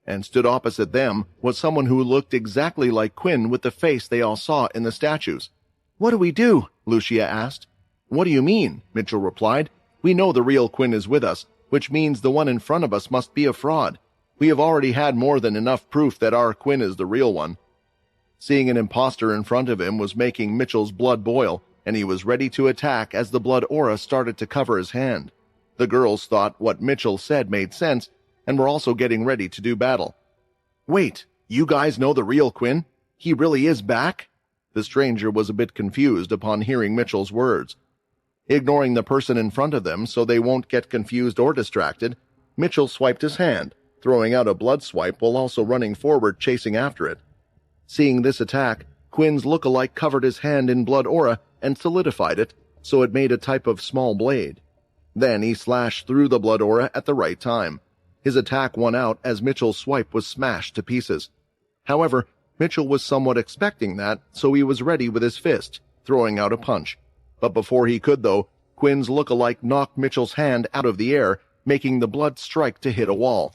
and stood opposite them was someone who looked exactly like Quinn with the face they all saw in the statues. "What do we do?" Lucia asked. "What do you mean?" Mitchell replied. "We know the real Quinn is with us, which means the one in front of us must be a fraud. We have already had more than enough proof that our Quinn is the real one." Seeing an imposter in front of him was making Mitchell's blood boil, and he was ready to attack as the blood aura started to cover his hand. The girls thought what Mitchell said made sense, and were also getting ready to do battle. "Wait, you guys know the real Quinn? He really is back?" The stranger was a bit confused upon hearing Mitchell's words. Ignoring the person in front of them so they won't get confused or distracted, Mitchell swiped his hand, throwing out a blood swipe while also running forward chasing after it. Seeing this attack, Quinn's look-alike covered his hand in blood aura and solidified it, so it made a type of small blade. Then he slashed through the blood aura at the right time. His attack won out as Mitchell's swipe was smashed to pieces. However, Mitchell was somewhat expecting that, so he was ready with his fist, throwing out a punch. But before he could, though, Quinn's look-alike knocked Mitchell's hand out of the air, making the blood strike to hit a wall.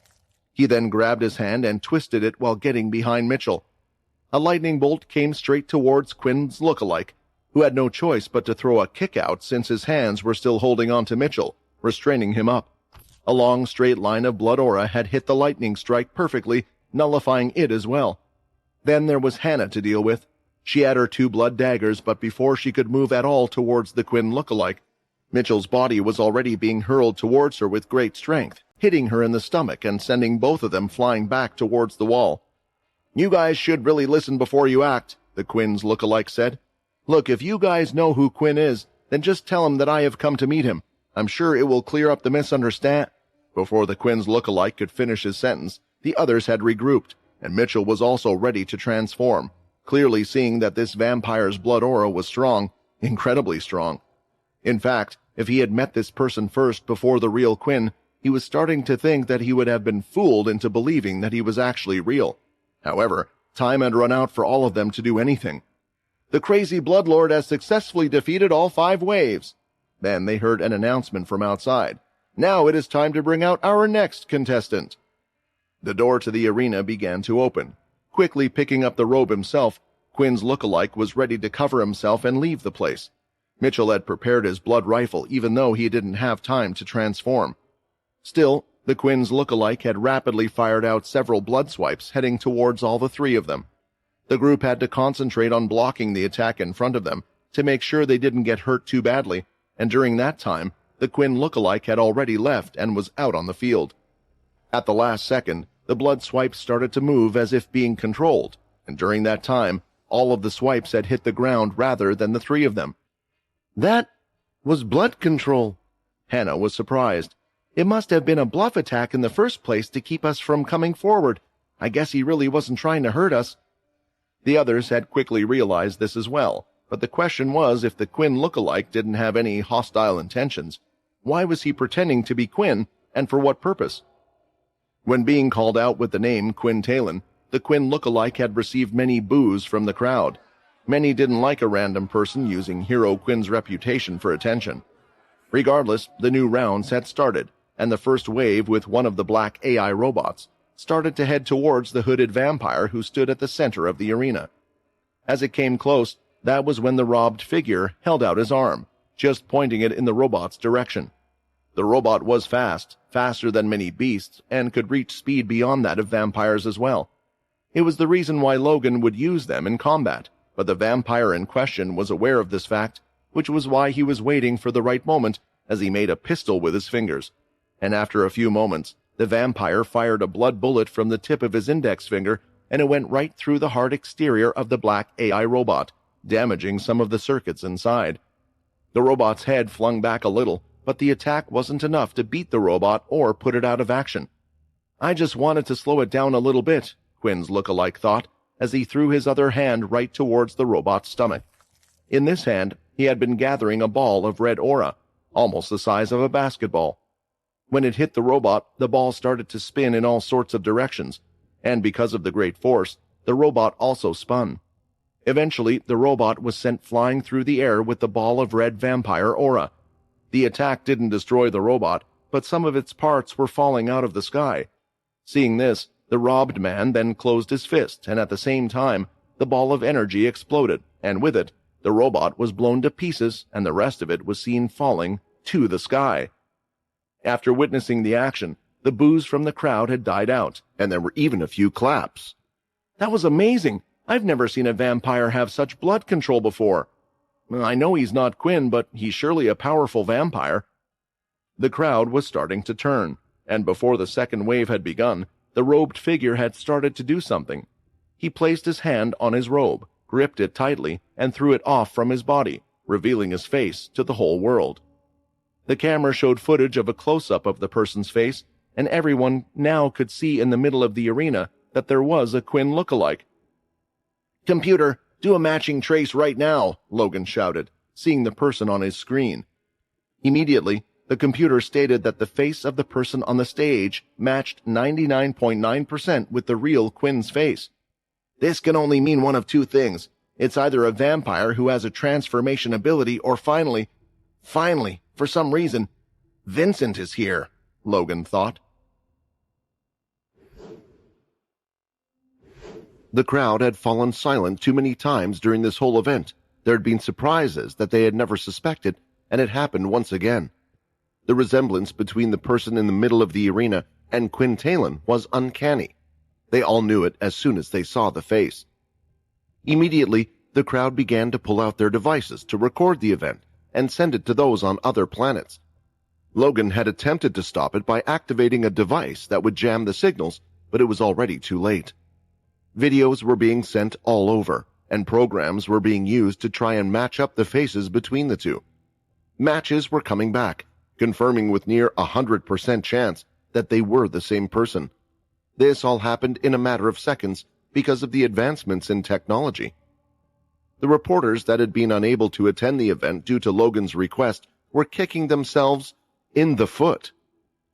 He then grabbed his hand and twisted it while getting behind Mitchell. A lightning bolt came straight towards Quinn's look-alike, who had no choice but to throw a kick out since his hands were still holding on to Mitchell, restraining him up. A long straight line of blood aura had hit the lightning strike perfectly, nullifying it as well. Then there was Hannah to deal with. She had her 2 blood daggers, but before she could move at all towards the Quinn look-alike, Mitchell's body was already being hurled towards her with great strength, hitting her in the stomach and sending both of them flying back towards the wall. "You guys should really listen before you act," the Quinn's look-alike said. "Look, if you guys know who Quinn is, then just tell him that I have come to meet him. I'm sure it will clear up the misunderstand." Before the Quinn's look-alike could finish his sentence, the others had regrouped, and Mitchell was also ready to transform, clearly seeing that this vampire's blood aura was strong, incredibly strong. In fact, if he had met this person first before the real Quinn, he was starting to think that he would have been fooled into believing that he was actually real. However, time had run out for all of them to do anything. "The crazy Bloodlord has successfully defeated all 5 waves." Then they heard an announcement from outside. "Now it is time to bring out our next contestant." The door to the arena began to open. Quickly picking up the robe himself, Quinn's look-alike was ready to cover himself and leave the place. Mitchell had prepared his blood rifle even though he didn't have time to transform. Still, the Quinn's look-alike had rapidly fired out several blood swipes heading towards all the 3 of them. The group had to concentrate on blocking the attack in front of them to make sure they didn't get hurt too badly, and during that time, the Quinn look-alike had already left and was out on the field. At the last second, the blood swipes started to move as if being controlled, and during that time, all of the swipes had hit the ground rather than the 3 of them. "That was blood control." Hannah was surprised. "It must have been a bluff attack in the first place to keep us from coming forward. I guess he really wasn't trying to hurt us." The others had quickly realized this as well, but the question was if the Quinn look-alike didn't have any hostile intentions. Why was he pretending to be Quinn, and for what purpose? When being called out with the name Quinn Talon, the Quinn lookalike had received many boos from the crowd. Many didn't like a random person using Hero Quinn's reputation for attention. Regardless, the new rounds had started, and the first wave with one of the black AI robots started to head towards the hooded vampire who stood at the center of the arena. As it came close, that was when the robbed figure held out his arm, just pointing it in the robot's direction. The robot was fast, faster than many beasts, and could reach speed beyond that of vampires as well. It was the reason why Logan would use them in combat, but the vampire in question was aware of this fact, which was why he was waiting for the right moment as he made a pistol with his fingers. And after a few moments, the vampire fired a blood bullet from the tip of his index finger, and it went right through the hard exterior of the black AI robot, damaging some of the circuits inside. The robot's head flung back a little, but the attack wasn't enough to beat the robot or put it out of action. I just wanted to slow it down a little bit, Quinn's look-alike thought, as he threw his other hand right towards the robot's stomach. In this hand, he had been gathering a ball of red aura, almost the size of a basketball. When it hit the robot, the ball started to spin in all sorts of directions, and because of the great force, the robot also spun. Eventually, the robot was sent flying through the air with the ball of red vampire aura. The attack didn't destroy the robot, but some of its parts were falling out of the sky. Seeing this, the robbed man then closed his fist, and at the same time, the ball of energy exploded, and with it, the robot was blown to pieces, and the rest of it was seen falling to the sky. After witnessing the action, the boos from the crowd had died out, and there were even a few claps. That was amazing! I've never seen a vampire have such blood control before. I know he's not Quinn, but he's surely a powerful vampire. The crowd was starting to turn, and before the second wave had begun, the robed figure had started to do something. He placed his hand on his robe, gripped it tightly, and threw it off from his body, revealing his face to the whole world. The camera showed footage of a close-up of the person's face, and everyone now could see in the middle of the arena that there was a Quinn look-alike. "Computer, do a matching trace right now," Logan shouted, seeing the person on his screen. Immediately, the computer stated that the face of the person on the stage matched 99.9% with the real Quinn's face. This can only mean one of two things. It's either a vampire who has a transformation ability, or finally, for some reason, Vincent is here, Logan thought. The crowd had fallen silent too many times during this whole event. There had been surprises that they had never suspected, and it happened once again. The resemblance between the person in the middle of the arena and Quinn Talon was uncanny. They all knew it as soon as they saw the face. Immediately, the crowd began to pull out their devices to record the event and send it to those on other planets. Logan had attempted to stop it by activating a device that would jam the signals, but it was already too late. Videos were being sent all over, and programs were being used to try and match up the faces between the two. Matches were coming back, confirming with near 100% chance that they were the same person. This all happened in a matter of seconds because of the advancements in technology. The reporters that had been unable to attend the event due to Logan's request were kicking themselves in the foot.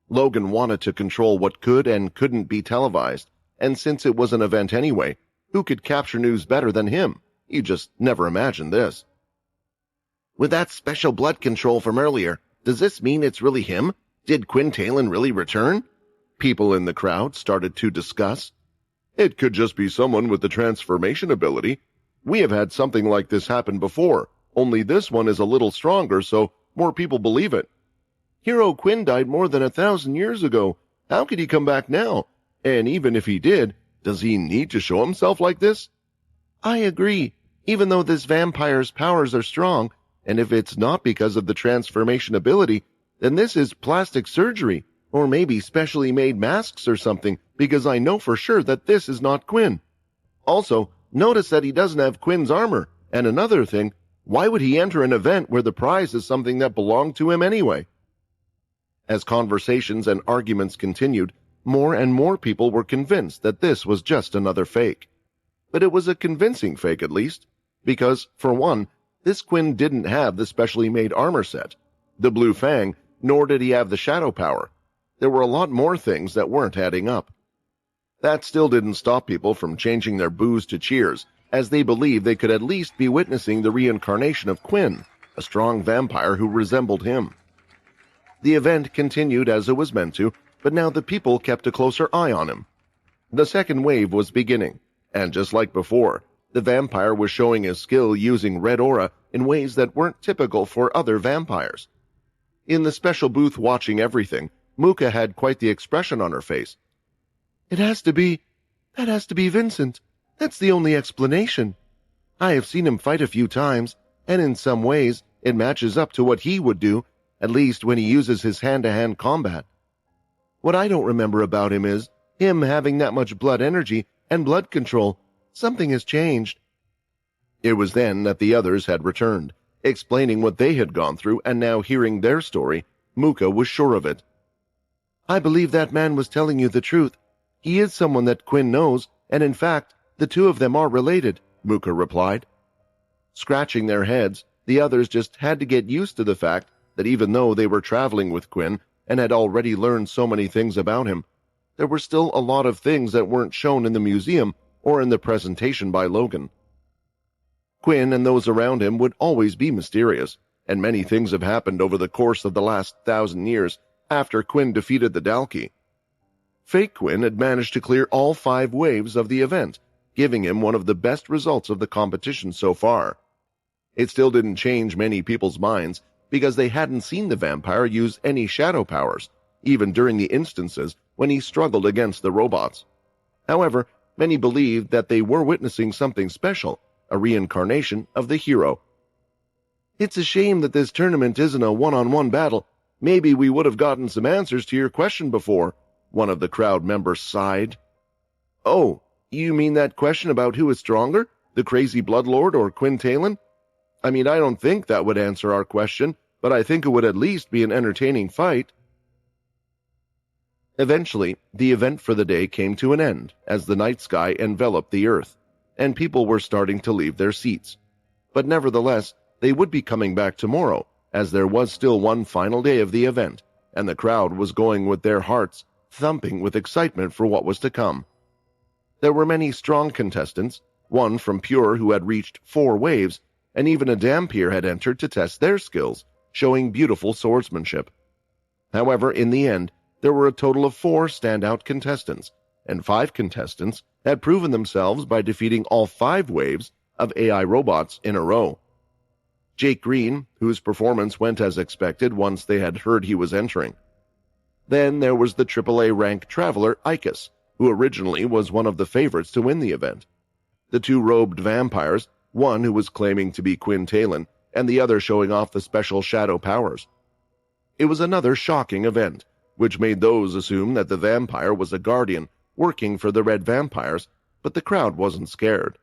Logan wanted to control what could and couldn't be televised, and since it was an event anyway, who could capture news better than him? He just never imagined this. With that special blood control from earlier, does this mean it's really him? Did Quinn Talon really return? People in the crowd started to discuss. It could just be someone with the transformation ability. We have had something like this happen before, only this one is a little stronger, so more people believe it. Hero Quinn died more than 1,000 years ago. How could he come back now? And even if he did, does he need to show himself like this? I agree. Even though this vampire's powers are strong, and if it's not because of the transformation ability, then this is plastic surgery, or maybe specially made masks or something, because I know for sure that this is not Quinn. Also, notice that he doesn't have Quinn's armor, and another thing, why would he enter an event where the prize is something that belonged to him anyway? As conversations and arguments continued, more and more people were convinced that this was just another fake. But it was a convincing fake at least, because, for one, this Quinn didn't have the specially made armor set. The Blue Fang nor did he have the shadow power. There were a lot more things that weren't adding up. That still didn't stop people from changing their boos to cheers, as they believed they could at least be witnessing the reincarnation of Quinn, a strong vampire who resembled him. The event continued as it was meant to, but now the people kept a closer eye on him. The second wave was beginning, and just like before, the vampire was showing his skill using red aura in ways that weren't typical for other vampires. In the special booth watching everything, Muka had quite the expression on her face. That has to be Vincent. That's the only explanation. I have seen him fight a few times, and in some ways, it matches up to what he would do, at least when he uses his hand-to-hand combat. What I don't remember about him is him having that much blood energy and blood control. Something has changed. It was then that the others had returned, explaining what they had gone through, and now hearing their story, Muka was sure of it. I believe that man was telling you the truth. He is someone that Quinn knows, and in fact, the two of them are related, Muka replied. Scratching their heads, the others just had to get used to the fact that even though they were traveling with Quinn and had already learned so many things about him, there were still a lot of things that weren't shown in the museum or in the presentation by Logan. Quinn and those around him would always be mysterious, and many things have happened over the course of the last 1,000 years after Quinn defeated the Dalki. Fake Quinn had managed to clear all 5 waves of the event, giving him one of the best results of the competition so far. It still didn't change many people's minds because they hadn't seen the vampire use any shadow powers, even during the instances when he struggled against the robots. However, many believed that they were witnessing something special, a reincarnation of the hero. It's a shame that this tournament isn't a one-on-one battle. Maybe we would have gotten some answers to your question before, one of the crowd members sighed. Oh, you mean that question about who is stronger, the crazy bloodlord or Quinn Talon? I mean, I don't think that would answer our question, but I think it would at least be an entertaining fight. Eventually, the event for the day came to an end as the night sky enveloped the earth, and people were starting to leave their seats. But nevertheless, they would be coming back tomorrow, as there was still one final day of the event, and the crowd was going with their hearts thumping with excitement for what was to come. There were many strong contestants, one from Pure who had reached 4 waves, and even a Dampier had entered to test their skills, showing beautiful swordsmanship. However, in the end, there were a total of 4 standout contestants, and 5 contestants had proven themselves by defeating all 5 waves of AI robots in a row. Jake Green, whose performance went as expected once they had heard he was entering. Then there was the AAA rank traveler Icus, who originally was one of the favorites to win the event. The 2 robed vampires, one who was claiming to be Quinn Talon, and the other showing off the special shadow powers. It was another shocking event, which made those assume that the vampire was a guardian working for the Red Vampires, but the crowd wasn't scared.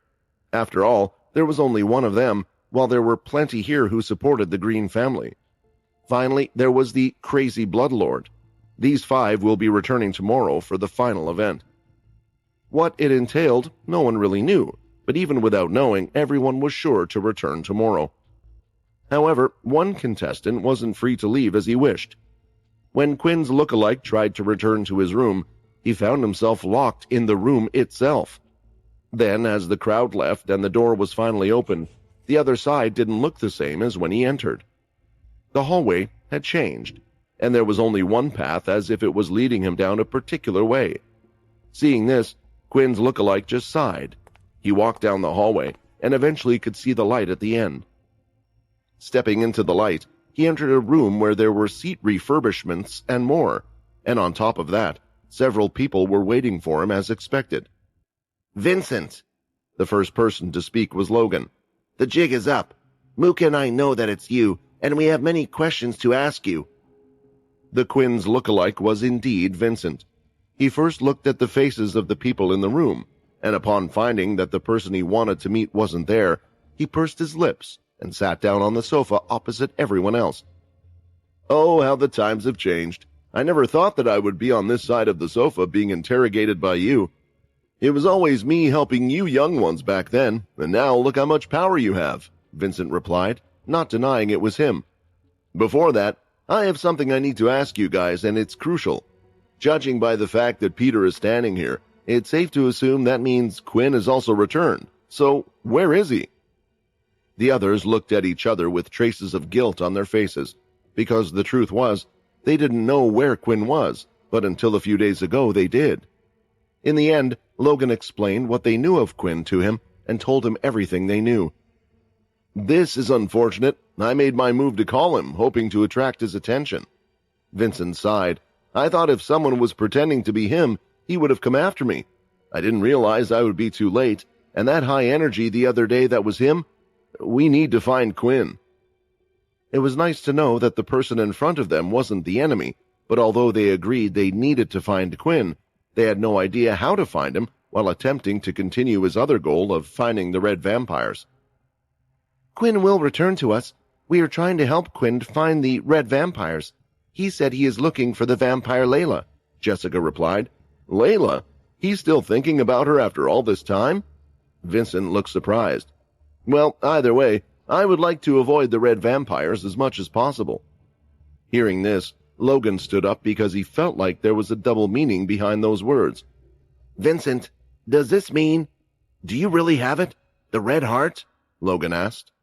After all, there was only one of them, while there were plenty here who supported the Green family. Finally, there was the Crazy Bloodlord. These 5 will be returning tomorrow for the final event. What it entailed, no one really knew, but even without knowing, everyone was sure to return tomorrow. However, one contestant wasn't free to leave as he wished. When Quinn's lookalike tried to return to his room, he found himself locked in the room itself. Then, as the crowd left and the door was finally opened, the other side didn't look the same as when he entered. The hallway had changed, and there was only one path as if it was leading him down a particular way. Seeing this, Quinn's lookalike just sighed. He walked down the hallway and eventually could see the light at the end. Stepping into the light, he entered a room where there were seat refurbishments and more, and on top of that, several people were waiting for him as expected. Vincent! The first person to speak was Logan. The jig is up. Muka and I know that it's you, and we have many questions to ask you. The Quinn's lookalike was indeed Vincent. He first looked at the faces of the people in the room, and upon finding that the person he wanted to meet wasn't there, he pursed his lips and sat down on the sofa opposite everyone else. Oh, how the times have changed. I never thought that I would be on this side of the sofa being interrogated by you. It was always me helping you young ones back then, and now look how much power you have, Vincent replied, not denying it was him. Before that, I have something I need to ask you guys, and it's crucial. Judging by the fact that Peter is standing here, it's safe to assume that means Quinn has also returned. So, where is he?" The others looked at each other with traces of guilt on their faces, because the truth was, they didn't know where Quinn was, but until a few days ago they did. In the end, Logan explained what they knew of Quinn to him and told him everything they knew. "This is unfortunate. I made my move to call him, hoping to attract his attention." Vincent sighed. "I thought if someone was pretending to be him, he would have come after me. I didn't realize I would be too late, and that high energy the other day that was him. We need to find Quinn." It was nice to know that the person in front of them wasn't the enemy, but although they agreed they needed to find Quinn, they had no idea how to find him while attempting to continue his other goal of finding the red vampires. "Quinn will return to us. We are trying to help Quinn find the red vampires. He said he is looking for the vampire Layla," Jessica replied. "Layla? He's still thinking about her after all this time?" Vincent looked surprised. "Well, either way, I would like to avoid the red vampires as much as possible." Hearing this, Logan stood up because he felt like there was a double meaning behind those words. "Vincent, does this mean... Do you really have it? The red heart?" Logan asked.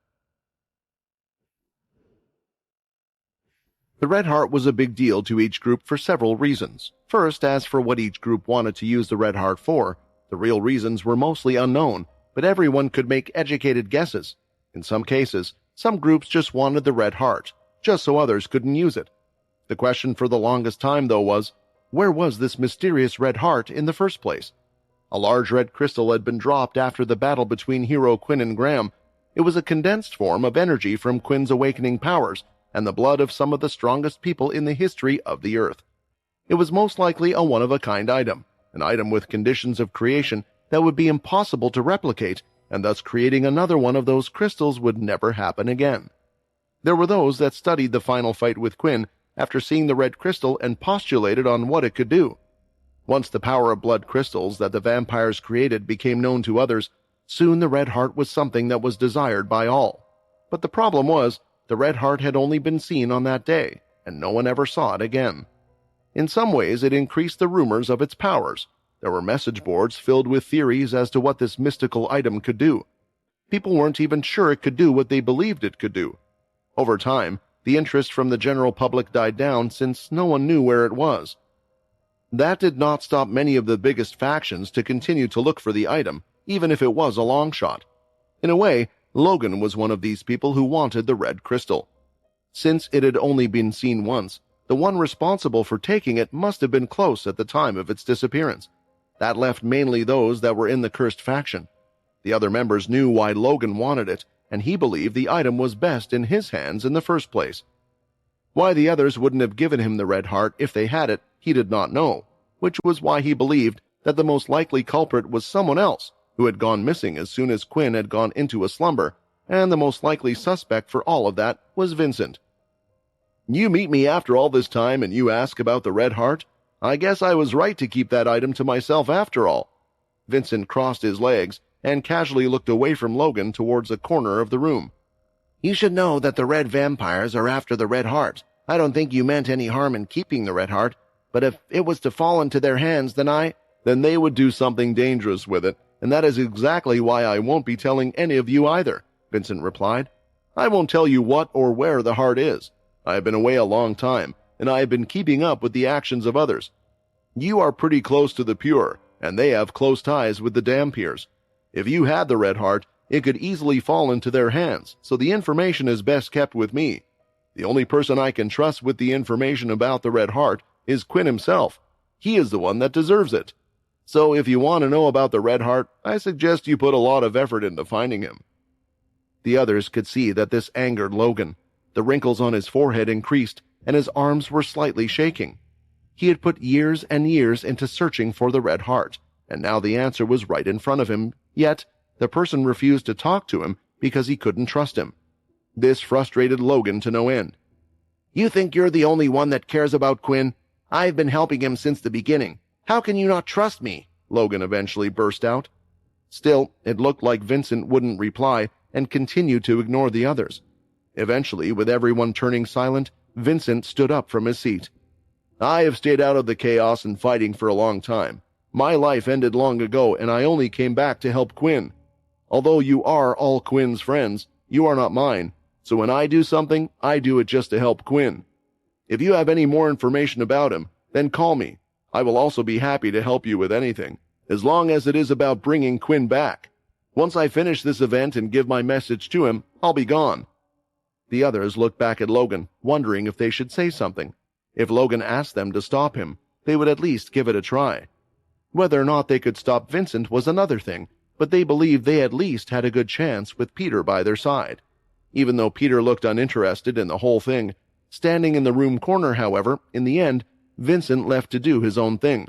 The red heart was a big deal to each group for several reasons. First, as for what each group wanted to use the red heart for, the real reasons were mostly unknown, but everyone could make educated guesses. In some cases, some groups just wanted the red heart, just so others couldn't use it. The question for the longest time, though, was, where was this mysterious red heart in the first place? A large red crystal had been dropped after the battle between hero Quinn and Graham. It was a condensed form of energy from Quinn's awakening powers and the blood of some of the strongest people in the history of the Earth. It was most likely a one-of-a-kind item, an item with conditions of creation that would be impossible to replicate, and thus creating another one of those crystals would never happen again. There were those that studied the final fight with Quinn after seeing the red crystal and postulated on what it could do. Once the power of blood crystals that the vampires created became known to others, soon the red heart was something that was desired by all. But the problem was, the red heart had only been seen on that day, and no one ever saw it again. In some ways, it increased the rumors of its powers. There were message boards filled with theories as to what this mystical item could do. People weren't even sure it could do what they believed it could do. Over time, the interest from the general public died down since no one knew where it was. That did not stop many of the biggest factions to continue to look for the item, even if it was a long shot. In a way, Logan was one of these people who wanted the red crystal. Since it had only been seen once, the one responsible for taking it must have been close at the time of its disappearance. That left mainly those that were in the cursed faction. The other members knew why Logan wanted it, and he believed the item was best in his hands in the first place. Why the others wouldn't have given him the red heart if they had it, he did not know, which was why he believed that the most likely culprit was someone else who had gone missing as soon as Quinn had gone into a slumber, and the most likely suspect for all of that was Vincent. "You meet me after all this time and you ask about the red heart? I guess I was right to keep that item to myself after all." Vincent crossed his legs and casually looked away from Logan towards a corner of the room. "You should know that the red vampires are after the red heart. I don't think you meant any harm in keeping the red heart, but if it was to fall into their hands, then they would do something dangerous with it, and that is exactly why I won't be telling any of you either," Vincent replied. "I won't tell you what or where the heart is. I have been away a long time, and I have been keeping up with the actions of others. You are pretty close to the pure, and they have close ties with the Dampiers. If you had the red heart, it could easily fall into their hands, so the information is best kept with me. The only person I can trust with the information about the red heart is Quinn himself. He is the one that deserves it. So if you want to know about the red heart, I suggest you put a lot of effort into finding him." The others could see that this angered Logan. The wrinkles on his forehead increased, and his arms were slightly shaking. He had put years and years into searching for the red heart, and now the answer was right in front of him, yet the person refused to talk to him because he couldn't trust him. This frustrated Logan to no end. "You think you're the only one that cares about Quinn? I've been helping him since the beginning. How can you not trust me?" Logan eventually burst out. Still, it looked like Vincent wouldn't reply and continued to ignore the others. Eventually, with everyone turning silent, Vincent stood up from his seat. I have stayed out of the chaos and fighting for a long time. My life ended long ago, and I only came back to help Quinn. Although you are all Quinn's friends, you are not mine, so when I do something, I do it just to help Quinn. If you have any more information about him, then call me. I will also be happy to help you with anything, as long as it is about bringing Quinn back. Once I finish this event and give my message to him, I'll be gone." The others looked back at Logan, wondering if they should say something. If Logan asked them to stop him, they would at least give it a try. Whether or not they could stop Vincent was another thing, but they believed they at least had a good chance with Peter by their side. Even though Peter looked uninterested in the whole thing, standing in the room corner, however, in the end, Vincent left to do his own thing.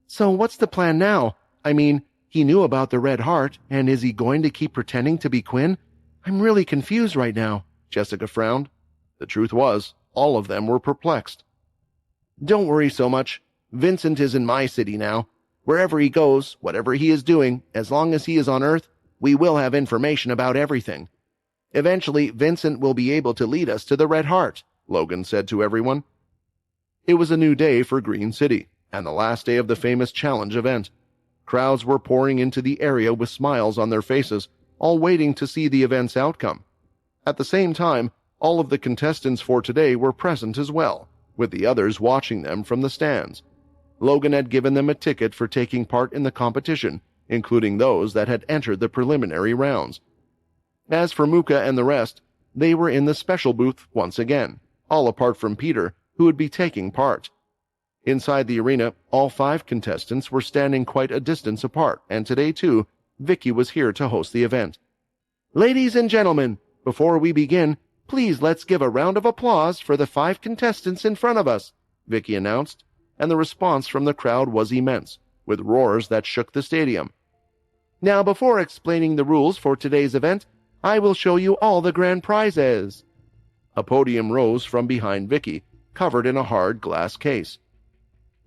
"So what's the plan now? I mean, he knew about the red heart, and is he going to keep pretending to be Quinn? I'm really confused right now," Jessica frowned. The truth was, all of them were perplexed. "Don't worry so much. Vincent is in my city now. Wherever he goes, whatever he is doing, as long as he is on Earth, we will have information about everything. Eventually, Vincent will be able to lead us to the red heart," Logan said to everyone. It was a new day for Green City, and the last day of the famous challenge event. Crowds were pouring into the area with smiles on their faces, all waiting to see the event's outcome. At the same time, all of the contestants for today were present as well, with the others watching them from the stands. Logan had given them a ticket for taking part in the competition, including those that had entered the preliminary rounds. As for Muka and the rest, they were in the special booth once again, all apart from Peter, who would be taking part. Inside the arena, all 5 contestants were standing quite a distance apart, and today, too, Vicky was here to host the event. "Ladies and gentlemen, before we begin, please let's give a round of applause for the 5 contestants in front of us," Vicky announced, and the response from the crowd was immense, with roars that shook the stadium. "Now, before explaining the rules for today's event, I will show you all the grand prizes." A podium rose from behind Vicky, covered in a hard glass case.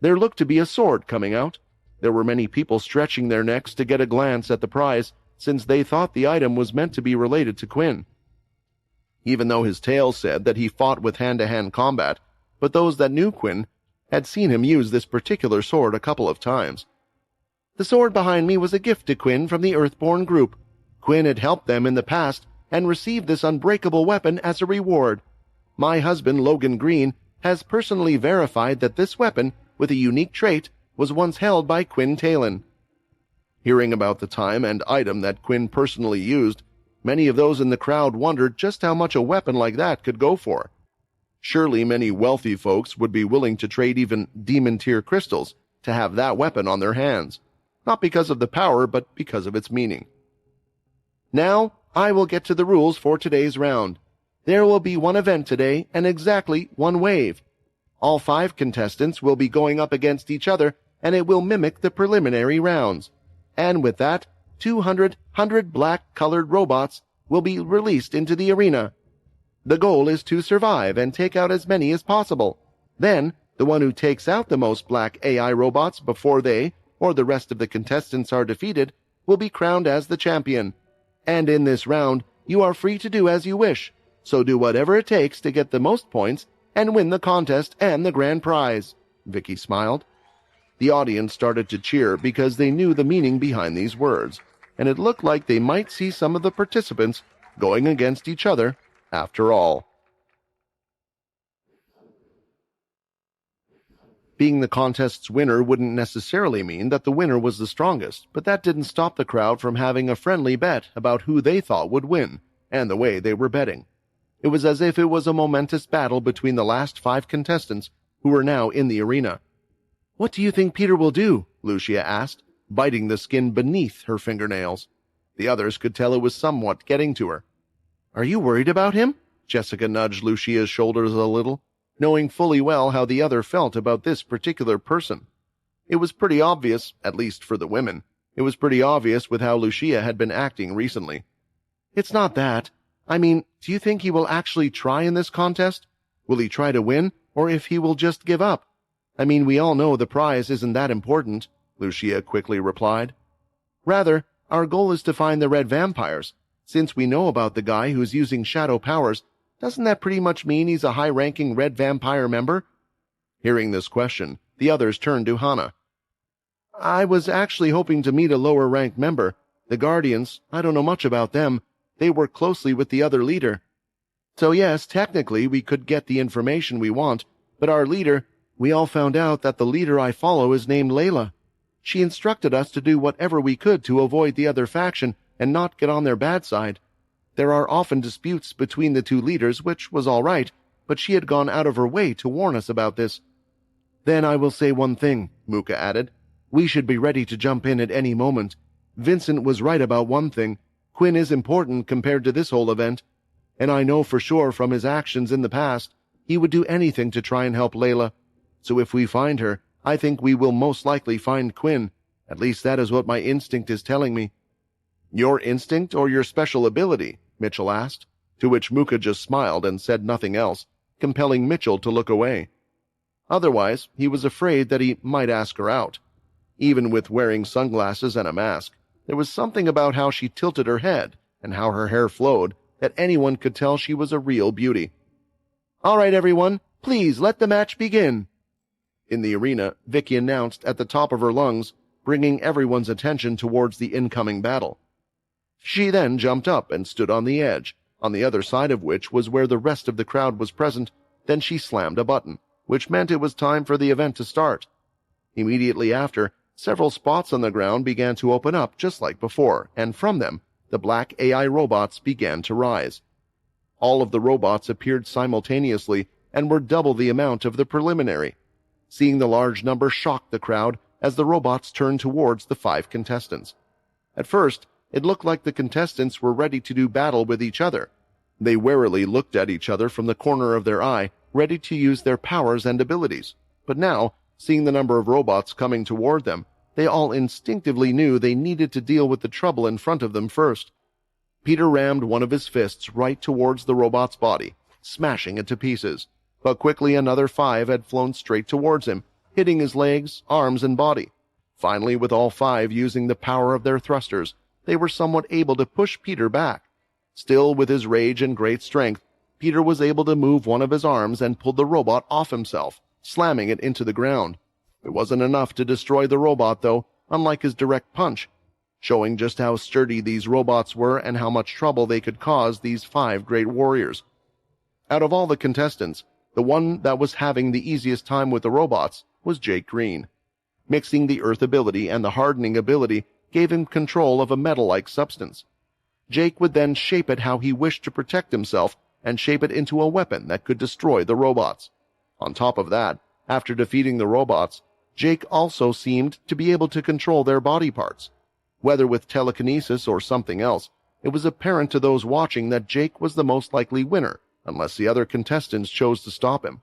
There looked to be a sword coming out. There were many people stretching their necks to get a glance at the prize, since they thought the item was meant to be related to Quinn. Even though his tale said that he fought with hand-to-hand combat, but those that knew Quinn had seen him use this particular sword a couple of times. "The sword behind me was a gift to Quinn from the Earthborn group. Quinn had helped them in the past and received this unbreakable weapon as a reward. My husband, Logan Green, has personally verified that this weapon, with a unique trait, was once held by Quinn Talon." Hearing about the time and item that Quinn personally used, many of those in the crowd wondered just how much a weapon like that could go for. Surely many wealthy folks would be willing to trade even demon-tier crystals to have that weapon on their hands, not because of the power, but because of its meaning. Now, I will get to the rules for today's round. There will be one event today and exactly one wave. All 5 contestants will be going up against each other, and it will mimic the preliminary rounds. And with that, 200 black-colored robots will be released into the arena. The goal is to survive and take out as many as possible. Then, the one who takes out the most black AI robots before they, or the rest of the contestants are defeated, will be crowned as the champion. And in this round, you are free to do as you wish, so do whatever it takes to get the most points and win the contest and the grand prize." Vicky smiled. The audience started to cheer because they knew the meaning behind these words, and it looked like they might see some of the participants going against each other after all. Being the contest's winner wouldn't necessarily mean that the winner was the strongest, but that didn't stop the crowd from having a friendly bet about who they thought would win, and the way they were betting. It was as if it was a momentous battle between the last 5 contestants who were now in the arena. "What do you think Peter will do?" Lucia asked, biting the skin beneath her fingernails. The others could tell it was somewhat getting to her. "Are you worried about him?" Jessica nudged Lucia's shoulders a little, knowing fully well how the other felt about this particular person. It was pretty obvious, at least for the women. It was pretty obvious with how Lucia had been acting recently. "It's not that. I mean, do you think he will actually try in this contest? Will he try to win, or if he will just give up? I mean, we all know the prize isn't that important," Lucia quickly replied. "Rather, our goal is to find the red vampires. Since we know about the guy who's using shadow powers, Doesn't that pretty much mean he's a high-ranking red vampire member? Hearing this question, the others turned to Hana. I was actually hoping to meet a lower-ranked member. The Guardians, I don't know much about them. They work closely with the other leader. So yes, technically we could get the information we want, but our leader, we all found out that the leader I follow is named Layla. She instructed us to do whatever we could to avoid the other faction and not get on their bad side. There are often disputes between the two leaders, which was all right, but she had gone out of her way to warn us about this. Then I will say one thing, Muka added. We should be ready to jump in at any moment. Vincent was right about one thing. Quinn is important compared to this whole event. And I know for sure from his actions in the past, he would do anything to try and help Layla. So if we find her, I think we will most likely find Quinn. At least that is what my instinct is telling me. Your instinct or your special ability? Mitchell asked, to which Muka just smiled and said nothing else, compelling Mitchell to look away. Otherwise, he was afraid that he might ask her out. Even with wearing sunglasses and a mask, there was something about how she tilted her head and how her hair flowed that anyone could tell she was a real beauty. All right, everyone, please let the match begin. In the arena, Vicky announced at the top of her lungs, bringing everyone's attention towards the incoming battle. She then jumped up and stood on the edge, on the other side of which was where the rest of the crowd was present. Then she slammed a button, which meant it was time for the event to start. Immediately after, several spots on the ground began to open up just like before, and from them, the black AI robots began to rise. All of the robots appeared simultaneously and were double the amount of the preliminary. Seeing the large number shocked the crowd as the robots turned towards the 5 contestants. At first, it looked like the contestants were ready to do battle with each other. They warily looked at each other from the corner of their eye, ready to use their powers and abilities. But now, seeing the number of robots coming toward them, they all instinctively knew they needed to deal with the trouble in front of them first. Peter rammed one of his fists right towards the robot's body, smashing it to pieces. But quickly another 5 had flown straight towards him, hitting his legs, arms, and body. Finally, with all 5 using the power of their thrusters, they were somewhat able to push Peter back. Still, with his rage and great strength, Peter was able to move one of his arms and pulled the robot off himself, slamming it into the ground. It wasn't enough to destroy the robot, though, unlike his direct punch, showing just how sturdy these robots were and how much trouble they could cause these 5 great warriors. Out of all the contestants, the one that was having the easiest time with the robots was Jake Green. Mixing the earth ability and the hardening ability gave him control of a metal-like substance. Jake would then shape it how he wished to protect himself and shape it into a weapon that could destroy the robots. On top of that, after defeating the robots, Jake also seemed to be able to control their body parts. Whether with telekinesis or something else, it was apparent to those watching that Jake was the most likely winner, unless the other contestants chose to stop him.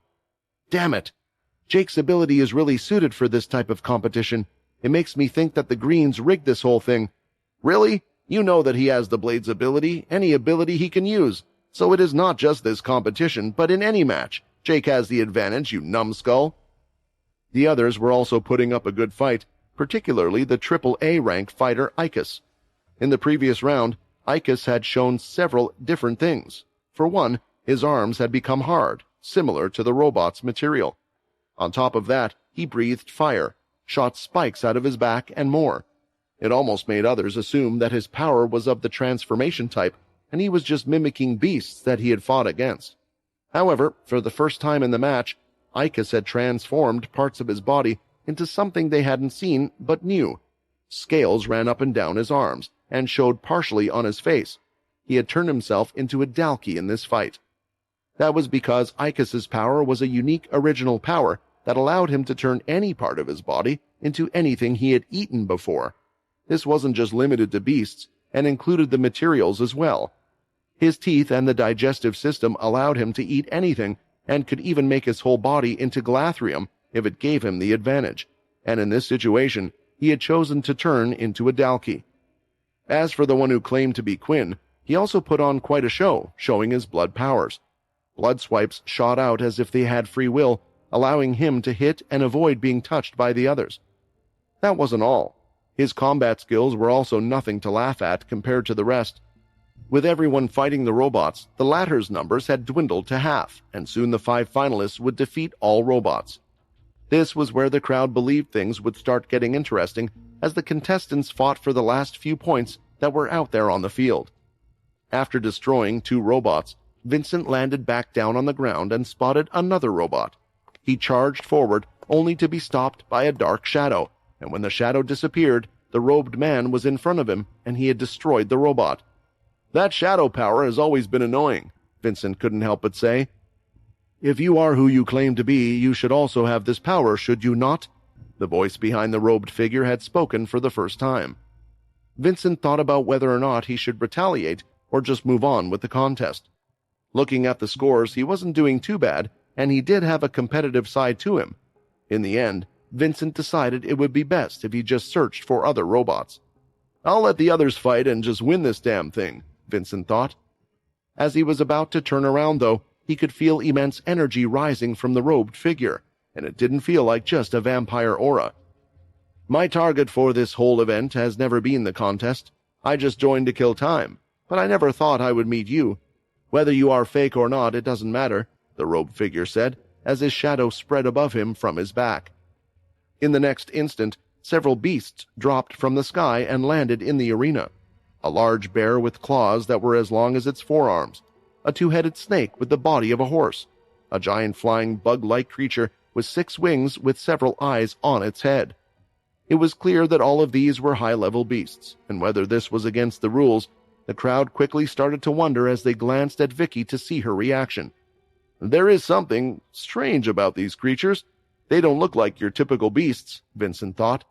Damn it! Jake's ability is really suited for this type of competition. It makes me think that the Greens rigged this whole thing. Really? You know that he has the Blade's ability, any ability he can use. So it is not just this competition, but in any match. Jake has the advantage, you numbskull. The others were also putting up a good fight, particularly the AAA rank fighter Icus. In the previous round, Icus had shown several different things. For one, his arms had become hard, similar to the robot's material. On top of that, he breathed fire, shot spikes out of his back, and more. It almost made others assume that his power was of the transformation type, and he was just mimicking beasts that he had fought against. However, for the first time in the match, Icus had transformed parts of his body into something they hadn't seen but knew. Scales ran up and down his arms, and showed partially on his face. He had turned himself into a Dalki in this fight. That was because Icus's power was a unique original power that allowed him to turn any part of his body into anything he had eaten before. This wasn't just limited to beasts, and included the materials as well. His teeth and the digestive system allowed him to eat anything, and could even make his whole body into glathrium if it gave him the advantage, and in this situation, he had chosen to turn into a Dalki. As for the one who claimed to be Quinn, he also put on quite a show, showing his blood powers. Blood swipes shot out as if they had free will, allowing him to hit and avoid being touched by the others. That wasn't all. His combat skills were also nothing to laugh at compared to the rest. With everyone fighting the robots, the latter's numbers had dwindled to half, and soon the 5 finalists would defeat all robots. This was where the crowd believed things would start getting interesting as the contestants fought for the last few points that were out there on the field. After destroying 2 robots, Vincent landed back down on the ground and spotted another robot. He charged forward, only to be stopped by a dark shadow, and when the shadow disappeared, the robed man was in front of him, and he had destroyed the robot. "That shadow power has always been annoying," Vincent couldn't help but say. "If you are who you claim to be, you should also have this power, should you not?" The voice behind the robed figure had spoken for the first time. Vincent thought about whether or not he should retaliate or just move on with the contest. Looking at the scores, he wasn't doing too bad, and he did have a competitive side to him. In the end, Vincent decided it would be best if he just searched for other robots. "I'll let the others fight and just win this damn thing," Vincent thought. As he was about to turn around, though, he could feel immense energy rising from the robed figure, and it didn't feel like just a vampire aura. "My target for this whole event has never been the contest. I just joined to kill time, but I never thought I would meet you. Whether you are fake or not, it doesn't matter," the robed figure said, as his shadow spread above him from his back. In the next instant, several beasts dropped from the sky and landed in the arena. A large bear with claws that were as long as its forearms, a 2-headed snake with the body of a horse, a giant flying bug-like creature with 6 wings with several eyes on its head. It was clear that all of these were high-level beasts, and whether this was against the rules, the crowd quickly started to wonder as they glanced at Vicky to see her reaction. "There is something strange about these creatures. They don't look like your typical beasts," Vincent thought.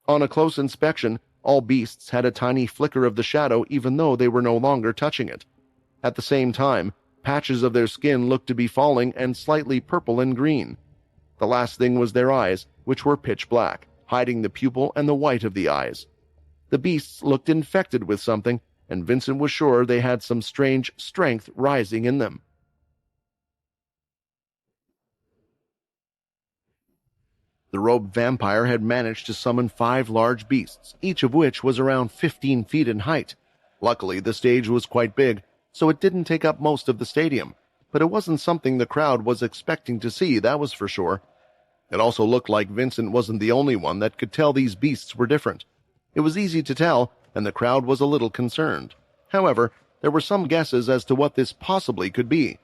On a close inspection, all beasts had a tiny flicker of the shadow even though they were no longer touching it. At the same time, patches of their skin looked to be falling and slightly purple and green. The last thing was their eyes, which were pitch black, hiding the pupil and the white of the eyes. The beasts looked infected with something, and Vincent was sure they had some strange strength rising in them. The robed vampire had managed to summon 5 large beasts, each of which was around 15 feet in height. Luckily, the stage was quite big, so it didn't take up most of the stadium, but it wasn't something the crowd was expecting to see, that was for sure. It also looked like Vincent wasn't the only one that could tell these beasts were different. It was easy to tell, and the crowd was a little concerned. However, there were some guesses as to what this possibly could be.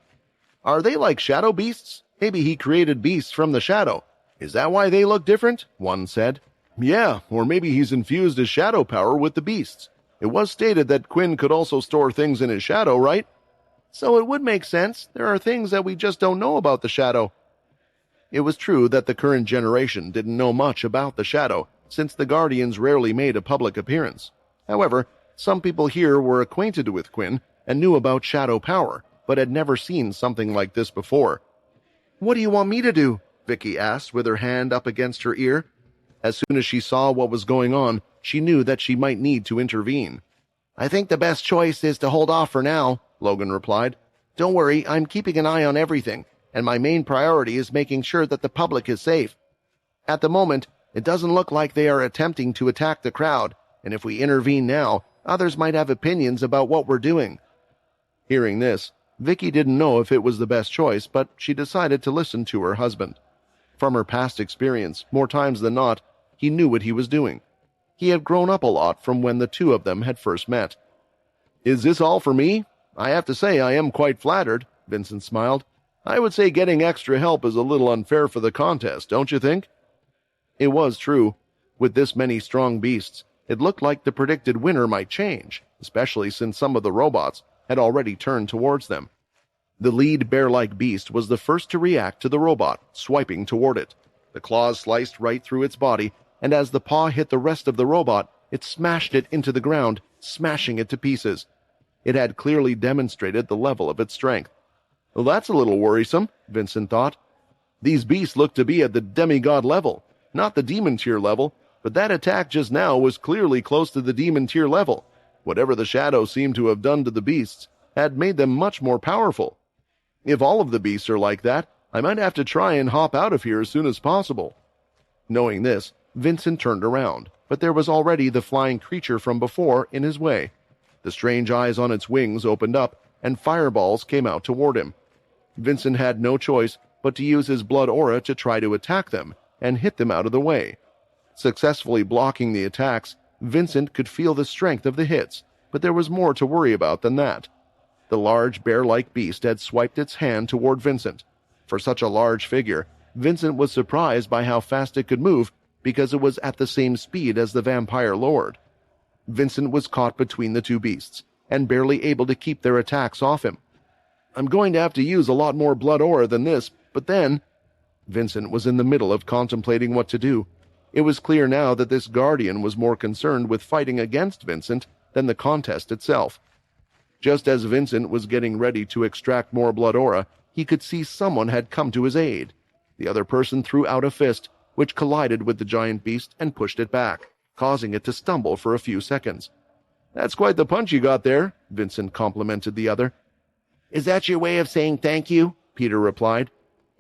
"Are they like shadow beasts? Maybe he created beasts from the shadow. Is that why they look different?" one said. "Yeah, or maybe he's infused his shadow power with the beasts. It was stated that Quinn could also store things in his shadow, right? So it would make sense. There are things that we just don't know about the shadow." It was true that the current generation didn't know much about the shadow, since the Guardians rarely made a public appearance. However, some people here were acquainted with Quinn and knew about shadow power, but had never seen something like this before. "What do you want me to do?" Vicky asked with her hand up against her ear. As soon as she saw what was going on, she knew that she might need to intervene. "I think the best choice is to hold off for now," Logan replied. "Don't worry, I'm keeping an eye on everything, and my main priority is making sure that the public is safe. At the moment, it doesn't look like they are attempting to attack the crowd, and if we intervene now, others might have opinions about what we're doing." Hearing this, Vicky didn't know if it was the best choice, but she decided to listen to her husband. From her past experience, more times than not, he knew what he was doing. He had grown up a lot from when the two of them had first met. "Is this all for me? I have to say I am quite flattered," Vincent smiled. "I would say getting extra help is a little unfair for the contest, don't you think?" It was true. With this many strong beasts, it looked like the predicted winner might change, especially since some of the robots had already turned towards them. The lead bear-like beast was the first to react to the robot, swiping toward it. The claws sliced right through its body, and as the paw hit the rest of the robot, it smashed it into the ground, smashing it to pieces. It had clearly demonstrated the level of its strength. "Well, that's a little worrisome," Vincent thought. "These beasts look to be at the demigod level, not the demon tier level, but that attack just now was clearly close to the demon tier level. Whatever the shadow seemed to have done to the beasts had made them much more powerful. If all of the beasts are like that, I might have to try and hop out of here as soon as possible." Knowing this, Vincent turned around, but there was already the flying creature from before in his way. The strange eyes on its wings opened up, and fireballs came out toward him. Vincent had no choice but to use his blood aura to try to attack them and hit them out of the way. Successfully blocking the attacks, Vincent could feel the strength of the hits, but there was more to worry about than that. The large bear-like beast had swiped its hand toward Vincent. For such a large figure, Vincent was surprised by how fast it could move because it was at the same speed as the vampire lord. Vincent was caught between the two beasts and barely able to keep their attacks off him. "I'm going to have to use a lot more blood aura than this, but then—" Vincent was in the middle of contemplating what to do. It was clear now that this guardian was more concerned with fighting against Vincent than the contest itself. Just as Vincent was getting ready to extract more blood aura, he could see someone had come to his aid. The other person threw out a fist, which collided with the giant beast and pushed it back, causing it to stumble for a few seconds. "That's quite the punch you got there," Vincent complimented the other. "Is that your way of saying thank you?" Peter replied.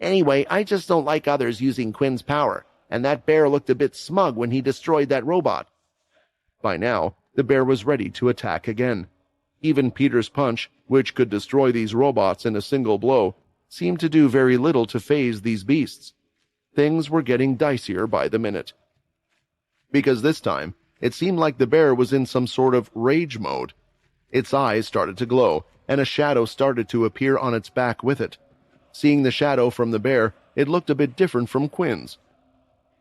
"Anyway, I just don't like others using Quinn's power, and that bear looked a bit smug when he destroyed that robot." By now, the bear was ready to attack again. Even Peter's punch, which could destroy these robots in a single blow, seemed to do very little to faze these beasts. Things were getting dicier by the minute. Because this time, it seemed like the bear was in some sort of rage mode. Its eyes started to glow, and a shadow started to appear on its back with it. Seeing the shadow from the bear, it looked a bit different from Quinn's.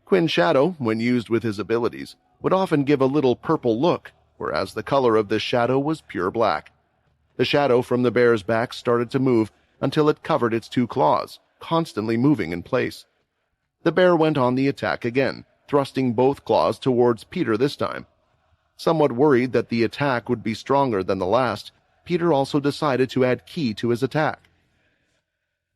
Quinn's shadow, when used with his abilities, would often give a little purple look, whereas the color of this shadow was pure black. The shadow from the bear's back started to move until it covered its two claws, constantly moving in place. The bear went on the attack again, thrusting both claws towards Peter this time. Somewhat worried that the attack would be stronger than the last, Peter also decided to add ki to his attack.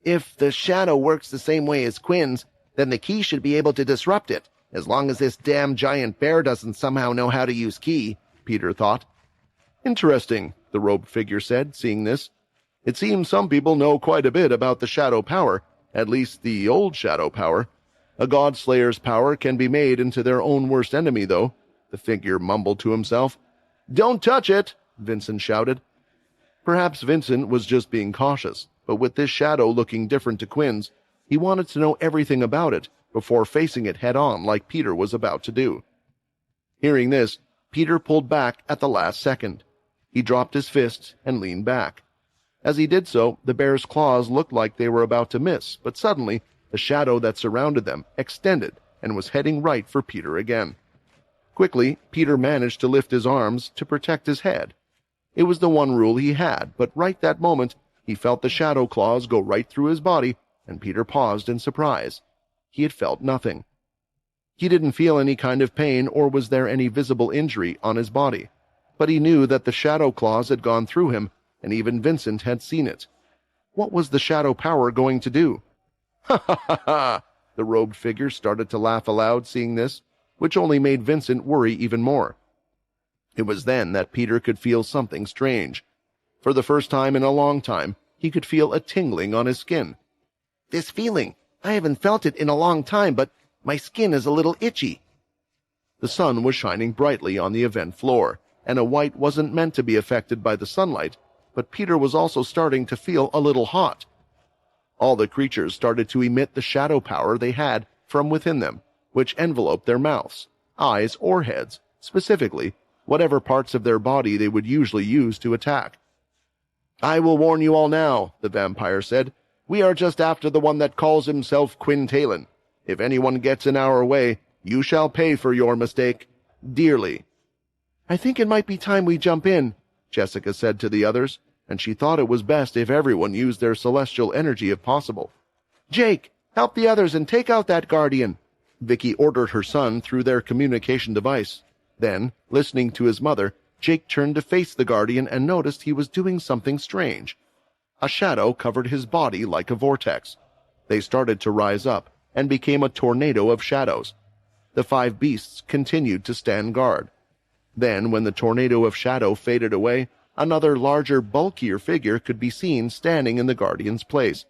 "If the shadow works the same way as Quinn's, then the ki should be able to disrupt it, as long as this damn giant bear doesn't somehow know how to use ki," Peter thought. "Interesting," the robed figure said, seeing this. "It seems some people know quite a bit about the shadow power, at least the old shadow power. A god-slayer's power can be made into their own worst enemy, though," the figure mumbled to himself. "Don't touch it!" Vincent shouted. Perhaps Vincent was just being cautious, but with this shadow looking different to Quinn's, he wanted to know everything about it before facing it head-on like Peter was about to do. Hearing this, Peter pulled back at the last second. He dropped his fist and leaned back. As he did so, the bear's claws looked like they were about to miss, but suddenly, the shadow that surrounded them extended and was heading right for Peter again. Quickly, Peter managed to lift his arms to protect his head. It was the one rule he had, but right that moment, he felt the shadow claws go right through his body, and Peter paused in surprise. He had felt nothing. He didn't feel any kind of pain or was there any visible injury on his body, but he knew that the shadow claws had gone through him, and even Vincent had seen it. What was the shadow power going to do? "Ha ha ha ha!" The robed figure started to laugh aloud, seeing this, which only made Vincent worry even more. It was then that Peter could feel something strange. For the first time in a long time, he could feel a tingling on his skin. "This feeling, I haven't felt it in a long time, but my skin is a little itchy." The sun was shining brightly on the event floor, and a white wasn't meant to be affected by the sunlight, but Peter was also starting to feel a little hot. All the creatures started to emit the shadow power they had from within them, which enveloped their mouths, eyes, or heads, specifically, whatever parts of their body they would usually use to attack. "I will warn you all now," the vampire said. "We are just after the one that calls himself Quintalin. If anyone gets in our way, you shall pay for your mistake dearly." "I think it might be time we jump in," Jessica said to the others, and she thought it was best if everyone used their celestial energy if possible. "Jake, help the others and take out that guardian," Vicky ordered her son through their communication device. Then, listening to his mother, Jake turned to face the guardian and noticed he was doing something strange. A shadow covered his body like a vortex. They started to rise up and became a tornado of shadows. The 5 beasts continued to stand guard. Then, when the tornado of shadow faded away, another larger, bulkier figure could be seen standing in the guardian's place.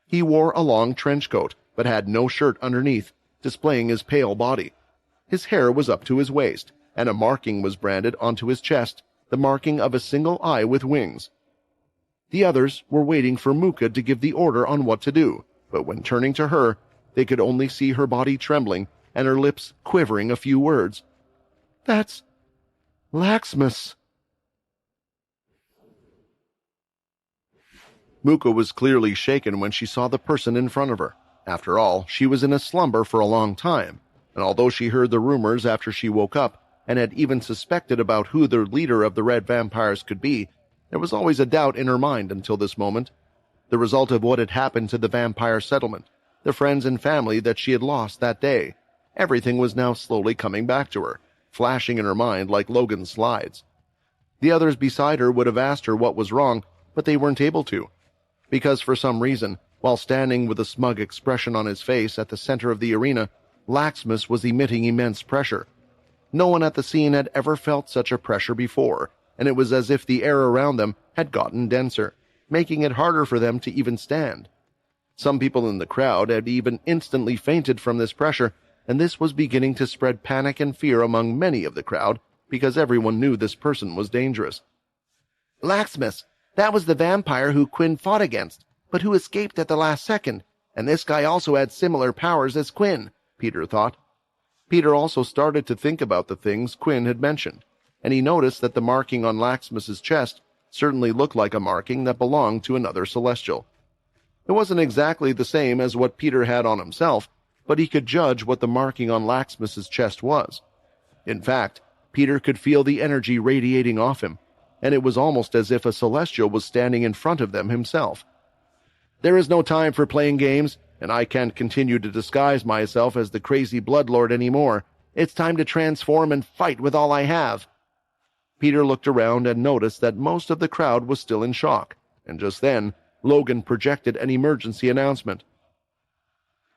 He wore a long trench coat, but had no shirt underneath, displaying his pale body. His hair was up to his waist, and a marking was branded onto his chest the marking of a single eye with wings. The others were waiting for Muka to give the order on what to do, but when turning to her, they could only see her body trembling and her lips quivering a few words. "That's Laxmus." Muka was clearly shaken when she saw the person in front of her. After all, she was in a slumber for a long time, and although she heard the rumors after she woke up and had even suspected about who the leader of the Red Vampires could be, there was always a doubt in her mind until this moment. The result of what had happened to the vampire settlement, the friends and family that she had lost that day, everything was now slowly coming back to her, flashing in her mind like Logan's slides. The others beside her would have asked her what was wrong, but they weren't able to, because for some reason, while standing with a smug expression on his face at the center of the arena, Laxmus was emitting immense pressure. No one at the scene had ever felt such a pressure before, and it was as if the air around them had gotten denser, making it harder for them to even stand. Some people in the crowd had even instantly fainted from this pressure, and this was beginning to spread panic and fear among many of the crowd because everyone knew this person was dangerous. "Laxmus, that was the vampire who Quinn fought against, but who escaped at the last second, and this guy also had similar powers as Quinn," Peter thought. Peter also started to think about the things Quinn had mentioned, and he noticed that the marking on Laxmus's chest certainly looked like a marking that belonged to another Celestial. It wasn't exactly the same as what Peter had on himself, but he could judge what the marking on Laxmus's chest was. In fact, Peter could feel the energy radiating off him, and it was almost as if a Celestial was standing in front of them himself. "There is no time for playing games, and I can't continue to disguise myself as the crazy Bloodlord anymore. It's time to transform and fight with all I have." Peter looked around and noticed that most of the crowd was still in shock, and just then, Logan projected an emergency announcement.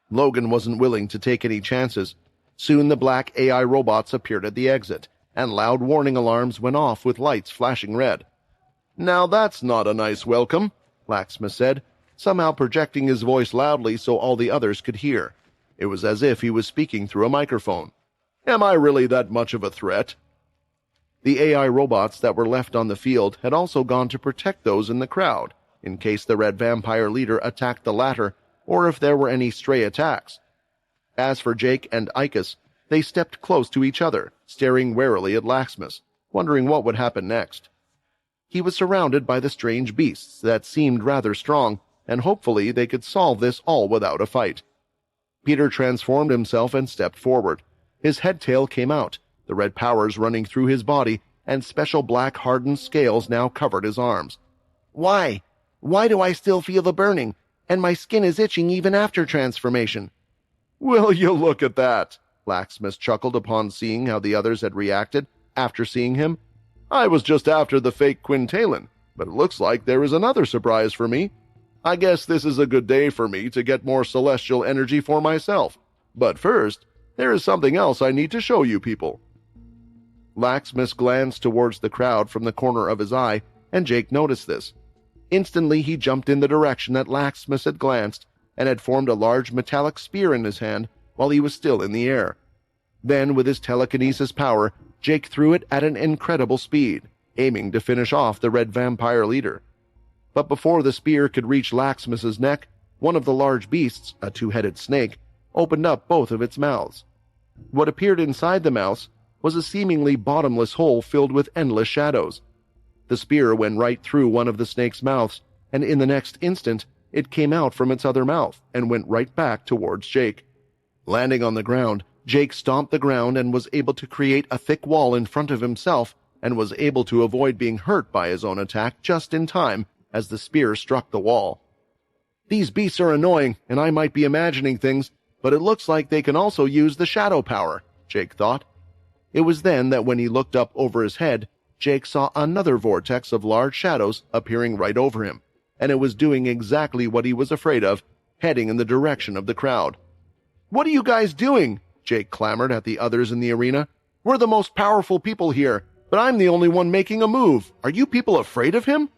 Logan wasn't willing to take any chances. Soon the black AI robots appeared at the exit, and loud warning alarms went off with lights flashing red. "Now that's not a nice welcome," Laxmus said, somehow projecting his voice loudly so all the others could hear. It was as if he was speaking through a microphone. "Am I really that much of a threat?" The AI robots that were left on the field had also gone to protect those in the crowd, in case the Red Vampire leader attacked the latter, or if there were any stray attacks. As for Jake and Icus, they stepped close to each other, staring warily at Laxmus, wondering what would happen next. He was surrounded by the strange beasts that seemed rather strong, and hopefully they could solve this all without a fight. Peter transformed himself and stepped forward. His head-tail came out, the red powers running through his body, and special black hardened scales now covered his arms. "Why? Why do I still feel the burning? And my skin is itching even after transformation." "Will you look at that?" Laxmus chuckled upon seeing how the others had reacted after seeing him. "I was just after the fake Quintalin, but it looks like there is another surprise for me. I guess this is a good day for me to get more celestial energy for myself. But first, there is something else I need to show you people." Laxmus glanced towards the crowd from the corner of his eye, and Jake noticed this. Instantly he jumped in the direction that Laxmus had glanced, and had formed a large metallic spear in his hand while he was still in the air. Then, with his telekinesis power, Jake threw it at an incredible speed, aiming to finish off the Red Vampire leader. But before the spear could reach Laxmus's neck, one of the large beasts, a two-headed snake, opened up both of its mouths. What appeared inside the mouths was a seemingly bottomless hole filled with endless shadows. The spear went right through one of the snake's mouths, and in the next instant, it came out from its other mouth and went right back towards Jake. Landing on the ground, Jake stomped the ground and was able to create a thick wall in front of himself and was able to avoid being hurt by his own attack just in time as the spear struck the wall. "These beasts are annoying, and I might be imagining things, but it looks like they can also use the shadow power," Jake thought. It was then that when he looked up over his head, Jake saw another vortex of large shadows appearing right over him, and it was doing exactly what he was afraid of, heading in the direction of the crowd. "What are you guys doing?" Jake clamored at the others in the arena. "We're the most powerful people here, but I'm the only one making a move. Are you people afraid of him?"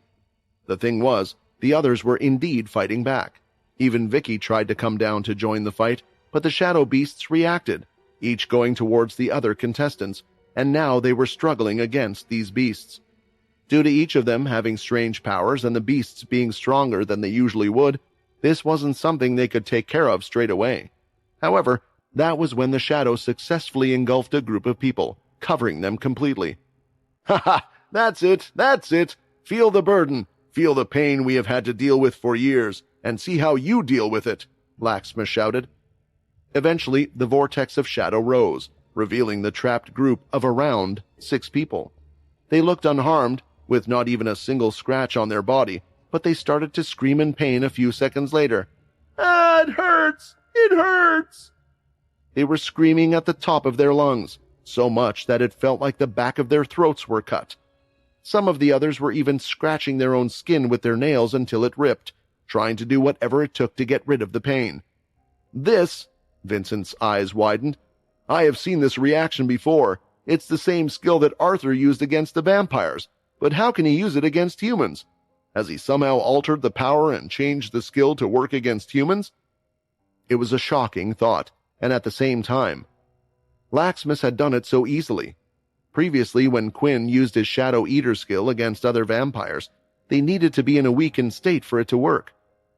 The thing was, the others were indeed fighting back. Even Vicky tried to come down to join the fight, but the shadow beasts reacted, each going towards the other contestants, and now they were struggling against these beasts. Due to each of them having strange powers and the beasts being stronger than they usually would, this wasn't something they could take care of straight away. However, that was when the shadow successfully engulfed a group of people, covering them completely. "Ha ha! That's it! That's it! Feel the burden! Feel the pain we have had to deal with for years, and see how you deal with it!" Laxmas shouted. Eventually, the vortex of shadow rose, revealing the trapped group of around 6 people. They looked unharmed, with not even a single scratch on their body, but they started to scream in pain a few seconds later. "Ah, it hurts! It hurts!" They were screaming at the top of their lungs, so much that it felt like the back of their throats were cut. Some of the others were even scratching their own skin with their nails until it ripped, trying to do whatever it took to get rid of the pain. "This," Vincent's eyes widened, "I have seen this reaction before. It's the same skill that Arthur used against the vampires, but how can he use it against humans? Has he somehow altered the power and changed the skill to work against humans?" It was a shocking thought, and at the same time, Laxmas had done it so easily. Previously, when Quinn used his Shadow Eater skill against other vampires, they needed to be in a weakened state for it to work.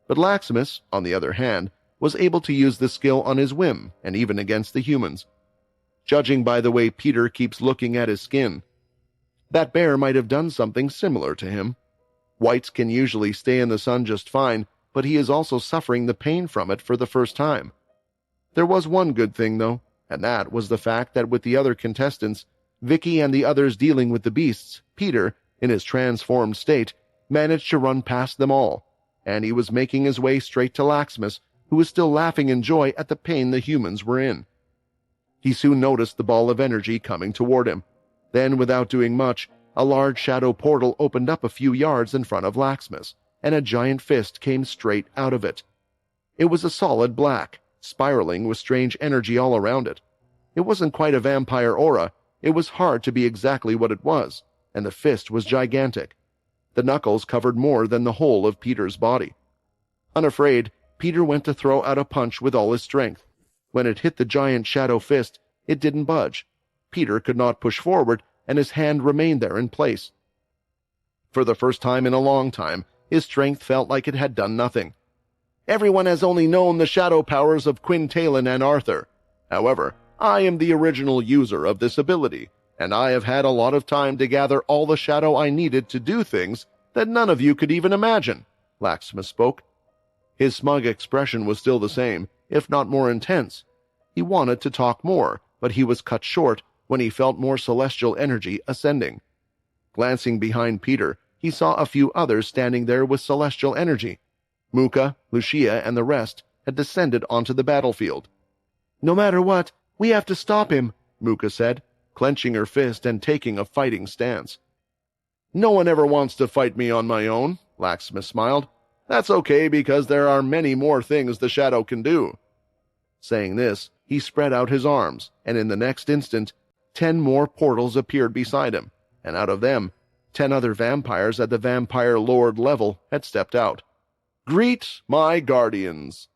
But Laxmas, on the other hand, was able to use the skill on his whim and even against the humans. Judging by the way Peter keeps looking at his skin, that bear might have done something similar to him. Whites can usually stay in the sun just fine, but he is also suffering the pain from it for the first time. There was one good thing, though, and that was the fact that with the other contestants, Vicky and the others dealing with the beasts, Peter, in his transformed state, managed to run past them all, and he was making his way straight to Laxmas, who was still laughing in joy at the pain the humans were in. He soon noticed the ball of energy coming toward him. Then, without doing much, a large shadow portal opened up a few yards in front of Laxmas, and a giant fist came straight out of it. It was a solid black, spiraling with strange energy all around it. It wasn't quite a vampire aura. It was hard to be exactly what it was, and the fist was gigantic. The knuckles covered more than the whole of Peter's body. Unafraid, Peter went to throw out a punch with all his strength. When it hit the giant shadow fist, it didn't budge. Peter could not push forward, and his hand remained there in place. For the first time in a long time, his strength felt like it had done nothing. Everyone has only known the shadow powers of Quintalin and Arthur. However, I am the original user of this ability, and I have had a lot of time to gather all the shadow I needed to do things that none of you could even imagine, Laxmas spoke. His smug expression was still the same, if not more intense. He wanted to talk more, but he was cut short when he felt more celestial energy ascending. Glancing behind Peter, he saw a few others standing there with celestial energy. Muka, Lucia, and the rest had descended onto the battlefield. "No matter what, we have to stop him," Muka said, clenching her fist and taking a fighting stance. "No one ever wants to fight me on my own," Laxmas smiled. "That's okay, because there are many more things the shadow can do." Saying this, he spread out his arms, and in the next instant, 10 more portals appeared beside him, and out of them, 10 other vampires at the vampire lord level had stepped out. "Greet my guardians."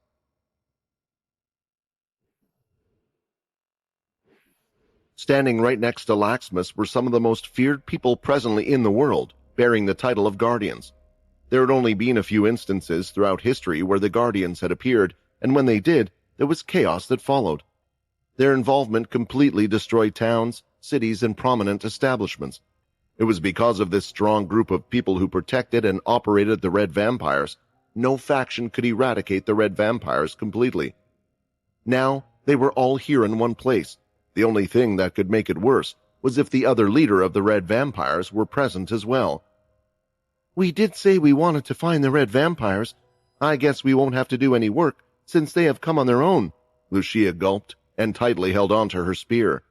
Standing right next to Laxmas were some of the most feared people presently in the world, bearing the title of guardians. There had only been a few instances throughout history where the guardians had appeared, and when they did, there was chaos that followed. Their involvement completely destroyed towns, cities, and prominent establishments. It was because of this strong group of people who protected and operated the Red Vampires. No faction could eradicate the Red Vampires completely. Now, they were all here in one place. The only thing that could make it worse was if the other leader of the Red Vampires were present as well. "We did say we wanted to find the Red Vampires. I guess we won't have to do any work, since they have come on their own," Lucia gulped and tightly held onto her spear.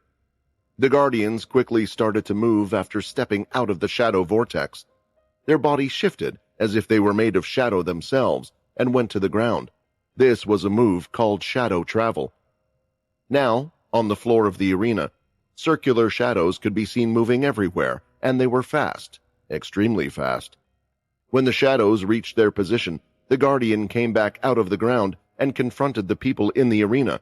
The Guardians quickly started to move after stepping out of the shadow vortex. Their bodies shifted as if they were made of shadow themselves and went to the ground. This was a move called shadow travel. Now, on the floor of the arena, circular shadows could be seen moving everywhere, and they were fast, extremely fast. When the shadows reached their position, the Guardian came back out of the ground and confronted the people in the arena.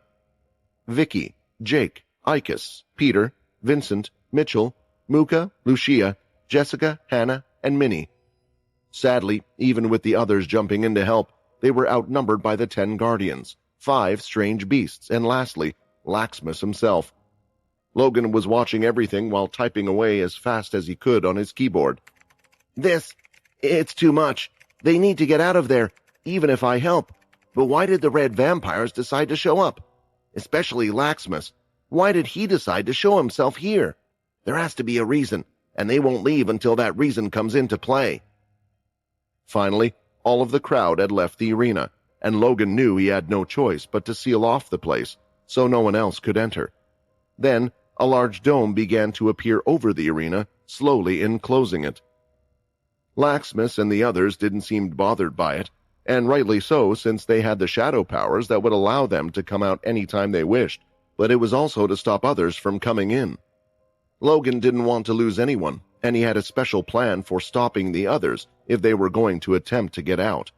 Vicky, Jake, Icus, Peter, Vincent, Mitchell, Muka, Lucia, Jessica, Hannah, and Minnie. Sadly, even with the others jumping in to help, they were outnumbered by the 10 guardians, 5 strange beasts, and lastly, Laxmus himself. Logan was watching everything while typing away as fast as he could on his keyboard. It's too much. They need to get out of there, even if I help. But why did the red vampires decide to show up? Especially Laxmus. Why did he decide to show himself here? There has to be a reason, and they won't leave until that reason comes into play. Finally, all of the crowd had left the arena, and Logan knew he had no choice but to seal off the place so no one else could enter. Then, a large dome began to appear over the arena, slowly enclosing it. Laxmus and the others didn't seem bothered by it, and rightly so, since they had the shadow powers that would allow them to come out any time they wished, but it was also to stop others from coming in. Logan didn't want to lose anyone, and he had a special plan for stopping the others if they were going to attempt to get out.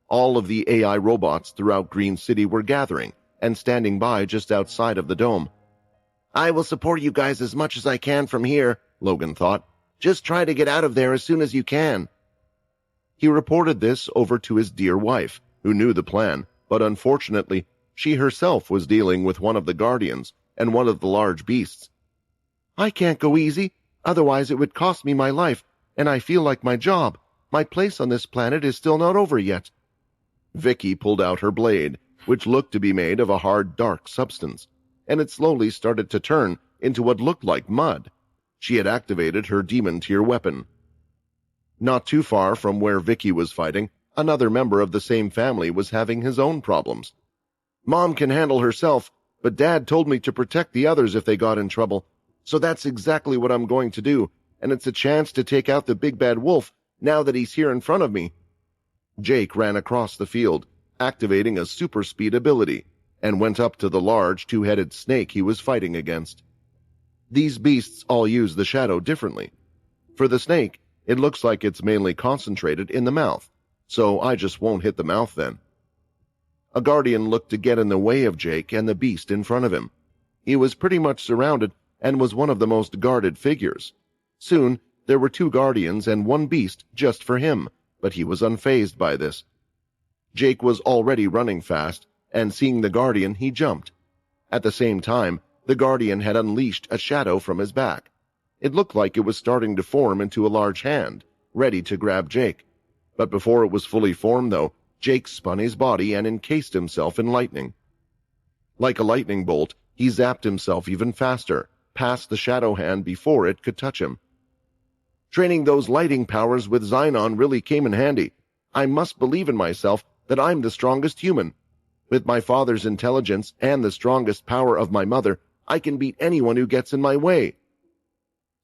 All of the AI robots throughout Green City were gathering and standing by just outside of the dome. I will support you guys as much as I can from here, Logan thought. Just try to get out of there as soon as you can. He reported this over to his dear wife, who knew the plan, but unfortunately, she herself was dealing with one of the guardians and one of the large beasts. I can't go easy, otherwise it would cost me my life, and I feel like my job. My place on this planet is still not over yet. Vicky pulled out her blade, which looked to be made of a hard, dark substance, and it slowly started to turn into what looked like mud. She had activated her demon-tier weapon. Not too far from where Vicky was fighting, another member of the same family was having his own problems. Mom can handle herself, but Dad told me to protect the others if they got in trouble, so that's exactly what I'm going to do, and it's a chance to take out the big bad wolf now that he's here in front of me. Jake ran across the field, activating a super speed ability, and went up to the large two-headed snake he was fighting against. These beasts all use the shadow differently. For the snake, it looks like it's mainly concentrated in the mouth, so I just won't hit the mouth then. A guardian looked to get in the way of Jake and the beast in front of him. He was pretty much surrounded and was one of the most guarded figures. Soon, there were 2 guardians and 1 beast just for him, but he was unfazed by this. Jake was already running fast, and seeing the guardian, he jumped. At the same time, the guardian had unleashed a shadow from his back. It looked like it was starting to form into a large hand, ready to grab Jake. But before it was fully formed, though, Jake spun his body and encased himself in lightning. Like a lightning bolt, he zapped himself even faster, past the shadow hand before it could touch him. Training those lighting powers with Xenon really came in handy. I must believe in myself that I'm the strongest human. With my father's intelligence and the strongest power of my mother, I can beat anyone who gets in my way.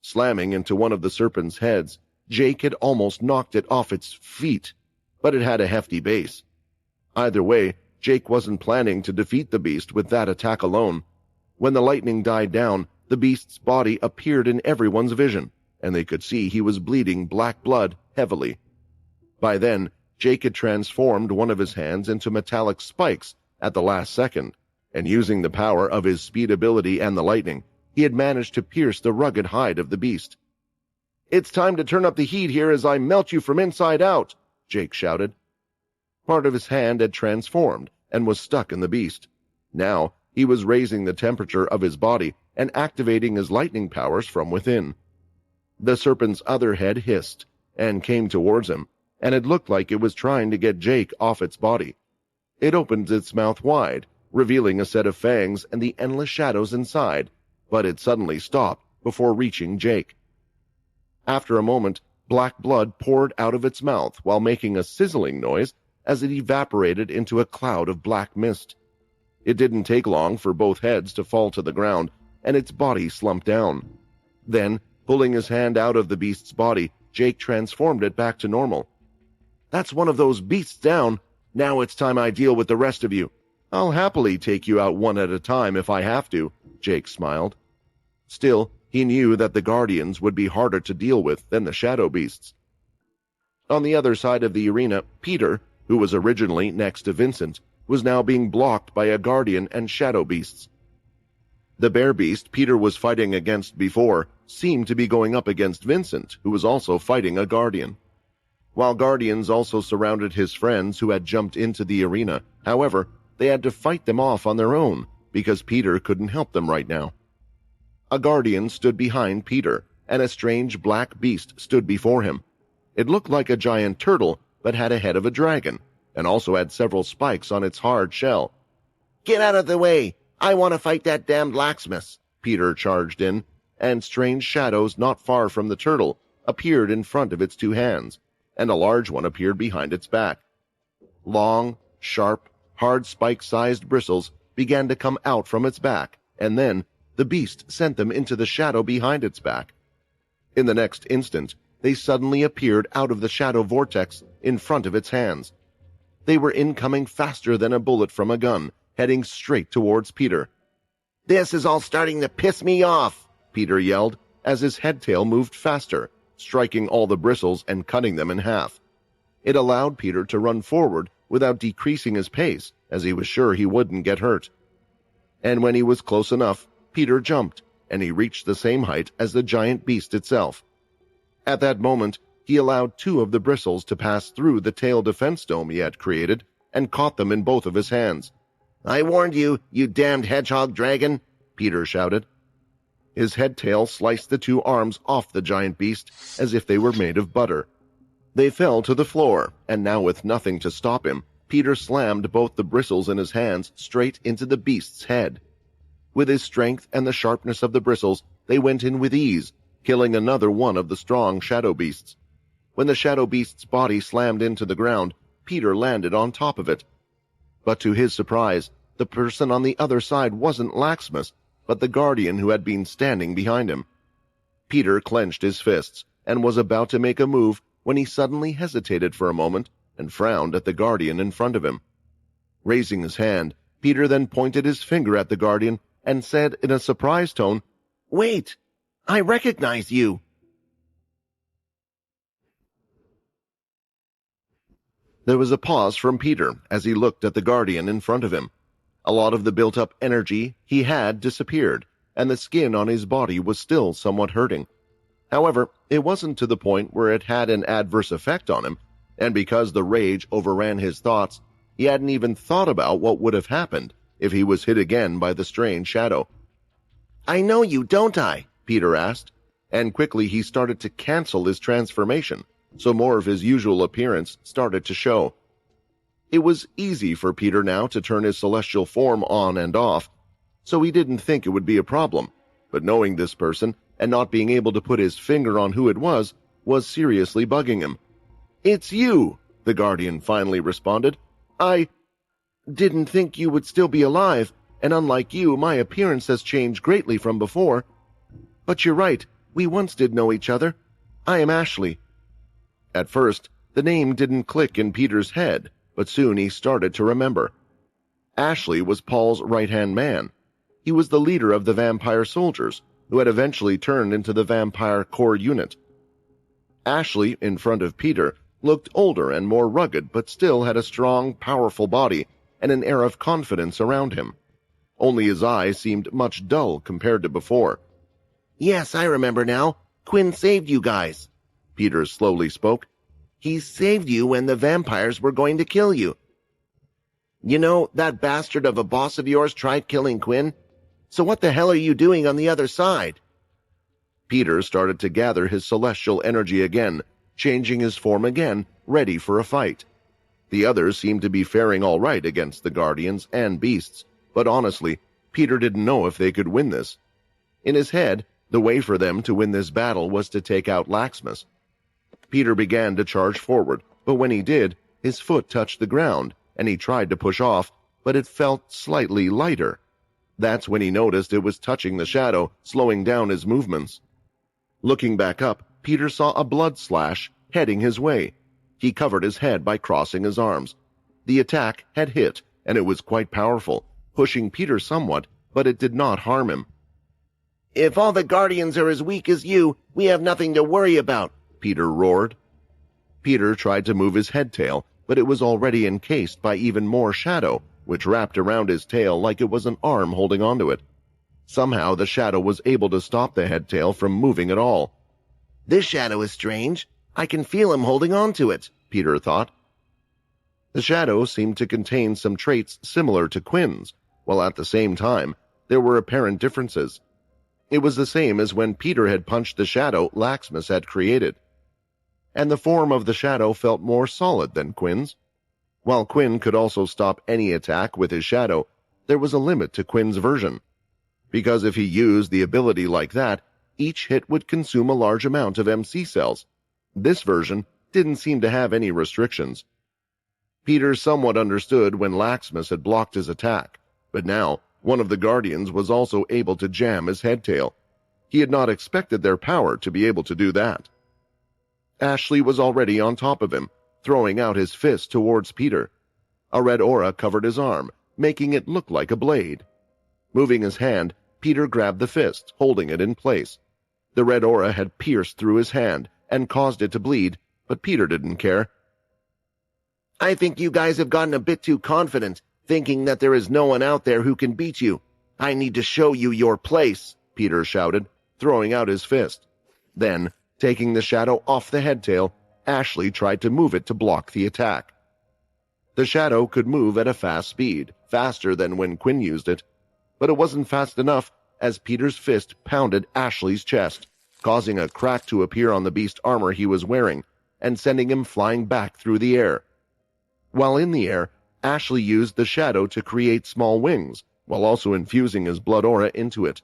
Slamming into one of the serpent's heads, Jake had almost knocked it off its feet, but it had a hefty base. Either way, Jake wasn't planning to defeat the beast with that attack alone. When the lightning died down, the beast's body appeared in everyone's vision, and they could see he was bleeding black blood heavily. By then, Jake had transformed one of his hands into metallic spikes at the last second, and using the power of his speed ability and the lightning, he had managed to pierce the rugged hide of the beast. "It's time to turn up the heat here as I melt you from inside out," Jake shouted. Part of his hand had transformed and was stuck in the beast. Now, he was raising the temperature of his body and activating his lightning powers from within. The serpent's other head hissed and came towards him, and it looked like it was trying to get Jake off its body. It opened its mouth wide, revealing a set of fangs and the endless shadows inside, but it suddenly stopped before reaching Jake. After a moment, black blood poured out of its mouth while making a sizzling noise as it evaporated into a cloud of black mist. It didn't take long for both heads to fall to the ground, and its body slumped down. Then, pulling his hand out of the beast's body, Jake transformed it back to normal. "That's one of those beasts down. Now it's time I deal with the rest of you. I'll happily take you out one at a time if I have to," Jake smiled. Still, he knew that the guardians would be harder to deal with than the shadow beasts. On the other side of the arena, Peter, who was originally next to Vincent, was now being blocked by a guardian and shadow beasts. The bear beast Peter was fighting against before seemed to be going up against Vincent, who was also fighting a guardian. While guardians also surrounded his friends who had jumped into the arena, however, they had to fight them off on their own because Peter couldn't help them right now. A guardian stood behind Peter, and a strange black beast stood before him. It looked like a giant turtle, but had a head of a dragon, and also had several spikes on its hard shell. "Get out of the way! I want to fight that damned blacksmith!" Peter charged in, and strange shadows not far from the turtle appeared in front of its two hands, and a large one appeared behind its back. Long, sharp, hard spike-sized bristles began to come out from its back, and then the beast sent them into the shadow behind its back. In the next instant, they suddenly appeared out of the shadow vortex in front of its hands. They were incoming faster than a bullet from a gun, heading straight towards Peter. "This is all starting to piss me off," Peter yelled as his headtail moved faster, striking all the bristles and cutting them in half. It allowed Peter to run forward without decreasing his pace, as he was sure he wouldn't get hurt. And when he was close enough, Peter jumped, and he reached the same height as the giant beast itself. At that moment, he allowed two of the bristles to pass through the tail defense dome he had created and caught them in both of his hands. "I warned you, you damned hedgehog dragon!" Peter shouted. His head-tail sliced the two arms off the giant beast as if they were made of butter. They fell to the floor, and now with nothing to stop him, Peter slammed both the bristles in his hands straight into the beast's head. With his strength and the sharpness of the bristles, they went in with ease, killing another one of the strong shadow beasts. When the shadow beast's body slammed into the ground, Peter landed on top of it. But to his surprise, the person on the other side wasn't Laxmus, but the guardian who had been standing behind him. Peter clenched his fists and was about to make a move when he suddenly hesitated for a moment and frowned at the guardian in front of him. Raising his hand, Peter then pointed his finger at the guardian and said in a surprised tone, "Wait! I recognize you!" There was a pause from Peter as he looked at the guardian in front of him. A lot of the built-up energy he had disappeared, and the skin on his body was still somewhat hurting. However, it wasn't to the point where it had an adverse effect on him, and because the rage overran his thoughts, he hadn't even thought about what would have happened if he was hit again by the strange shadow. "I know you, don't I?" Peter asked, and quickly he started to cancel his transformation, so more of his usual appearance started to show. It was easy for Peter now to turn his celestial form on and off, so he didn't think it would be a problem, but knowing this person and not being able to put his finger on who it was seriously bugging him. "It's you," the guardian finally responded. "I didn't think you would still be alive, and unlike you, my appearance has changed greatly from before. But you're right, we once did know each other. I am Ashley." At first, the name didn't click in Peter's head, but soon he started to remember. Ashley was Paul's right-hand man. He was the leader of the vampire soldiers, who had eventually turned into the vampire core unit. Ashley, in front of Peter, looked older and more rugged, but still had a strong, powerful body and an air of confidence around him. Only his eyes seemed much dull compared to before. "Yes, I remember now. Quinn saved you guys," Peter slowly spoke. "He saved you when the vampires were going to kill you. You know, that bastard of a boss of yours tried killing Quinn. So what the hell are you doing on the other side?" Peter started to gather his celestial energy again, changing his form again, ready for a fight. The others seemed to be faring all right against the guardians and beasts, but honestly, Peter didn't know if they could win this. In his head, the way for them to win this battle was to take out Laxmus. Peter began to charge forward, but when he did, his foot touched the ground, and he tried to push off, but it felt slightly lighter. That's when he noticed it was touching the shadow, slowing down his movements. Looking back up, Peter saw a blood slash heading his way. He covered his head by crossing his arms. The attack had hit, and it was quite powerful, pushing Peter somewhat, but it did not harm him. "If all the guardians are as weak as you, we have nothing to worry about," Peter roared. Peter tried to move his head tail, but it was already encased by even more shadow, which wrapped around his tail like it was an arm holding onto it. Somehow the shadow was able to stop the headtail from moving at all. This shadow is strange. I can feel him holding on to it, Peter thought. The shadow seemed to contain some traits similar to Quinn's, while at the same time there were apparent differences. It was the same as when Peter had punched the shadow Laxmus had created. And the form of the shadow felt more solid than Quinn's. While Quinn could also stop any attack with his shadow, there was a limit to Quinn's version. Because if he used the ability like that, each hit would consume a large amount of MC cells. This version didn't seem to have any restrictions. Peter somewhat understood when Laxmus had blocked his attack, but now one of the Guardians was also able to jam his headtail. He had not expected their power to be able to do that. Ashley was already on top of him, throwing out his fist towards Peter. A red aura covered his arm, making it look like a blade. Moving his hand, Peter grabbed the fist, holding it in place. The red aura had pierced through his hand and caused it to bleed, but Peter didn't care. I think you guys have gotten a bit too confident, thinking that there is no one out there who can beat you. I need to show you your place, Peter shouted, throwing out his fist. Then, taking the shadow off the headtail, Ashley tried to move it to block the attack. The shadow could move at a fast speed, faster than when Quinn used it, but it wasn't fast enough as Peter's fist pounded Ashley's chest, causing a crack to appear on the beast armor he was wearing and sending him flying back through the air. While in the air, Ashley used the shadow to create small wings, while also infusing his blood aura into it.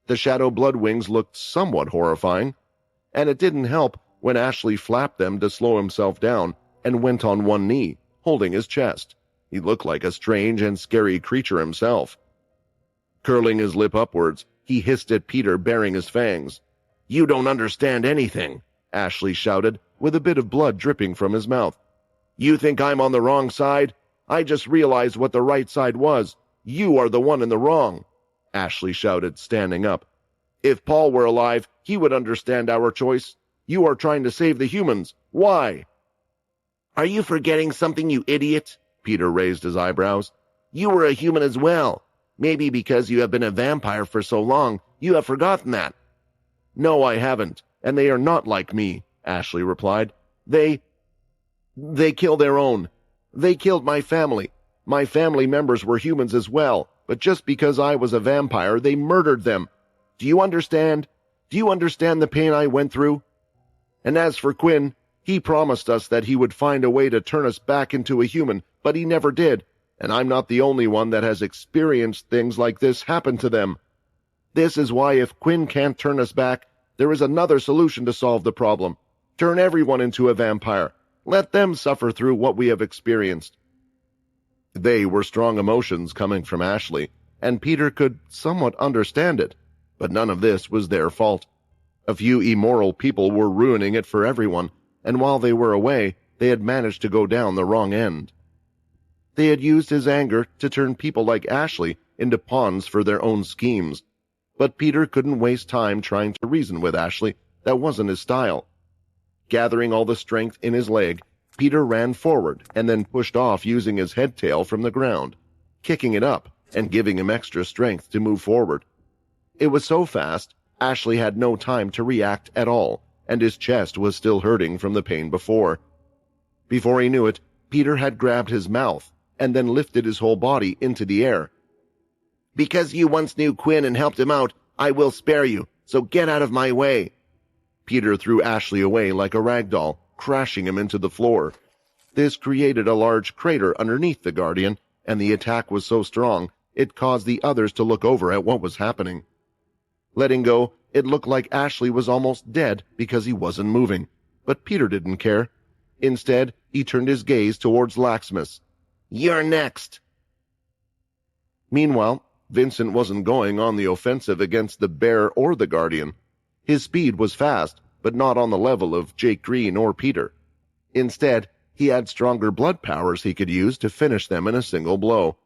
The shadow blood wings looked somewhat horrifying, and it didn't help when Ashley flapped them to slow himself down and went on one knee, holding his chest. He looked like a strange and scary creature himself. Curling his lip upwards, he hissed at Peter, baring his fangs. "You don't understand anything," Ashley shouted, with a bit of blood dripping from his mouth. "You think I'm on the wrong side? I just realized what the right side was. You are the one in the wrong," Ashley shouted, standing up. "If Paul were alive, he would understand our choice. You are trying to save the humans. Why?" "Are you forgetting something, you idiot?" Peter raised his eyebrows. "You were a human as well. Maybe because you have been a vampire for so long, you have forgotten that." "No, I haven't, and they are not like me," Ashley replied. They kill their own. They killed my family. My family members were humans as well, but just because I was a vampire, they murdered them. Do you understand? Do you understand the pain I went through? And as for Quinn, he promised us that he would find a way to turn us back into a human, but he never did, and I'm not the only one that has experienced things like this happen to them. This is why if Quinn can't turn us back, there is another solution to solve the problem. Turn everyone into a vampire. Let them suffer through what we have experienced." They were strong emotions coming from Ashley, and Peter could somewhat understand it, but none of this was their fault. A few immoral people were ruining it for everyone, and while they were away, they had managed to go down the wrong end. They had used his anger to turn people like Ashley into pawns for their own schemes, but Peter couldn't waste time trying to reason with Ashley. That wasn't his style. Gathering all the strength in his leg, Peter ran forward and then pushed off using his headtail from the ground, kicking it up and giving him extra strength to move forward. It was so fast, Ashley had no time to react at all, and his chest was still hurting from the pain before. Before he knew it, Peter had grabbed his mouth and then lifted his whole body into the air. "Because you once knew Quinn and helped him out, I will spare you, so get out of my way." Peter threw Ashley away like a rag doll, crashing him into the floor. This created a large crater underneath the Guardian, and the attack was so strong, it caused the others to look over at what was happening. Letting go, it looked like Ashley was almost dead because he wasn't moving, but Peter didn't care. Instead, he turned his gaze towards Laxmus. "You're next." Meanwhile, Vincent wasn't going on the offensive against the bear or the Guardian. His speed was fast, but not on the level of Jake Green or Peter. Instead, he had stronger blood powers he could use to finish them in a single blow.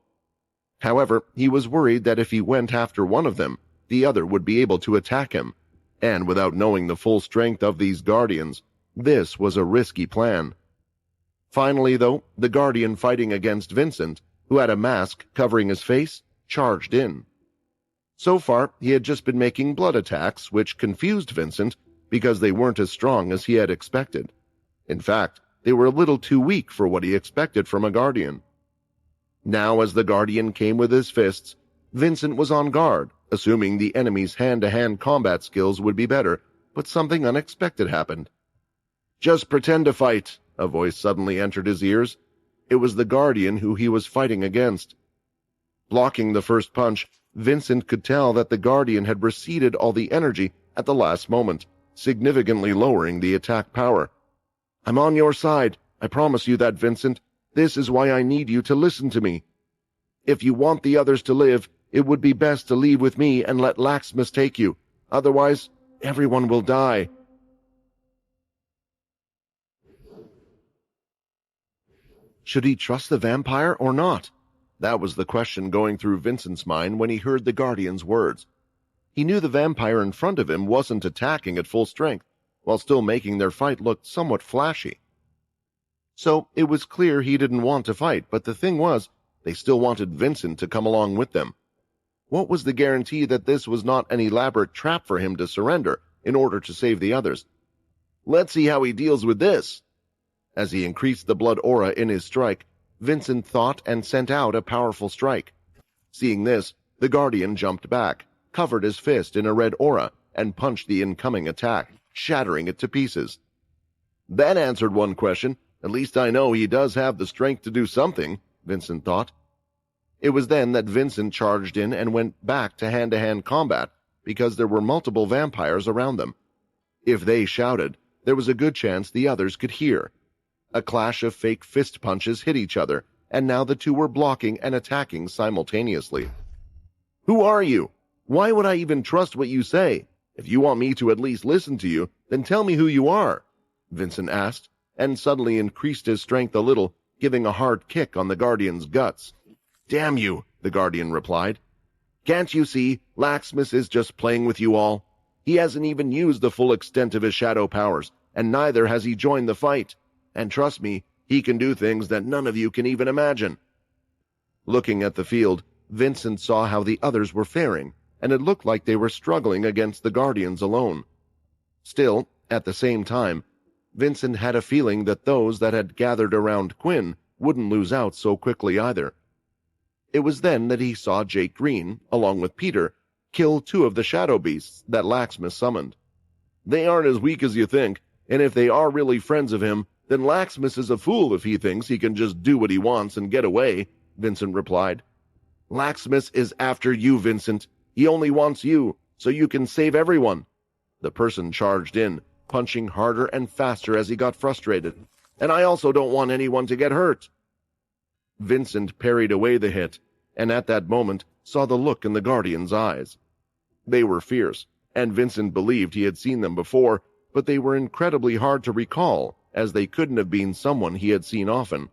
However, he was worried that if he went after one of them, the other would be able to attack him. And without knowing the full strength of these Guardians, this was a risky plan. Finally, though, the Guardian fighting against Vincent, who had a mask covering his face, charged in. So far, he had just been making blood attacks, which confused Vincent because they weren't as strong as he had expected. In fact, they were a little too weak for what he expected from a guardian. Now, as the guardian came with his fists, Vincent was on guard, assuming the enemy's hand-to-hand combat skills would be better, but something unexpected happened. "Just pretend to fight," a voice suddenly entered his ears. It was the guardian who he was fighting against. Blocking the first punch, Vincent could tell that the guardian had receded all the energy at the last moment, significantly lowering the attack power. "I'm on your side. I promise you that, Vincent. This is why I need you to listen to me. If you want the others to live, it would be best to leave with me and let Laxmus take you. Otherwise, everyone will die." Should he trust the vampire or not? That was the question going through Vincent's mind when he heard the guardian's words. He knew the vampire in front of him wasn't attacking at full strength, while still making their fight look somewhat flashy. So it was clear he didn't want to fight, but the thing was, they still wanted Vincent to come along with them. What was the guarantee that this was not an elaborate trap for him to surrender in order to save the others? "Let's see how he deals with this." As he increased the blood aura in his strike, Vincent thought and sent out a powerful strike. Seeing this, the guardian jumped back, covered his fist in a red aura, and punched the incoming attack, shattering it to pieces. "That answered one question. At least I know he does have the strength to do something," Vincent thought. It was then that Vincent charged in and went back to hand-to-hand combat because there were multiple vampires around them. If they shouted, there was a good chance the others could hear. A clash of fake fist punches hit each other, and now the two were blocking and attacking simultaneously. "Who are you? Why would I even trust what you say? If you want me to at least listen to you, then tell me who you are," Vincent asked, and suddenly increased his strength a little, giving a hard kick on the guardian's guts. "Damn you," the guardian replied. "Can't you see, Laxmus is just playing with you all? He hasn't even used the full extent of his shadow powers, and neither has he joined the fight. And trust me, he can do things that none of you can even imagine." Looking at the field, Vincent saw how the others were faring, and it looked like they were struggling against the guardians alone. Still, at the same time, Vincent had a feeling that those that had gathered around Quinn wouldn't lose out so quickly either. It was then that he saw Jake Green, along with Peter, kill two of the shadow beasts that Laxmus summoned. "They aren't as weak as you think, and if they are really friends of him, then Laxmus is a fool if he thinks he can just do what he wants and get away," Vincent replied. "Laxmus is after you, Vincent. He only wants you, so you can save everyone." The person charged in, punching harder and faster as he got frustrated. "And I also don't want anyone to get hurt." Vincent parried away the hit, and at that moment saw the look in the guardian's eyes. They were fierce, and Vincent believed he had seen them before, but they were incredibly hard to recall, as they couldn't have been someone he had seen often.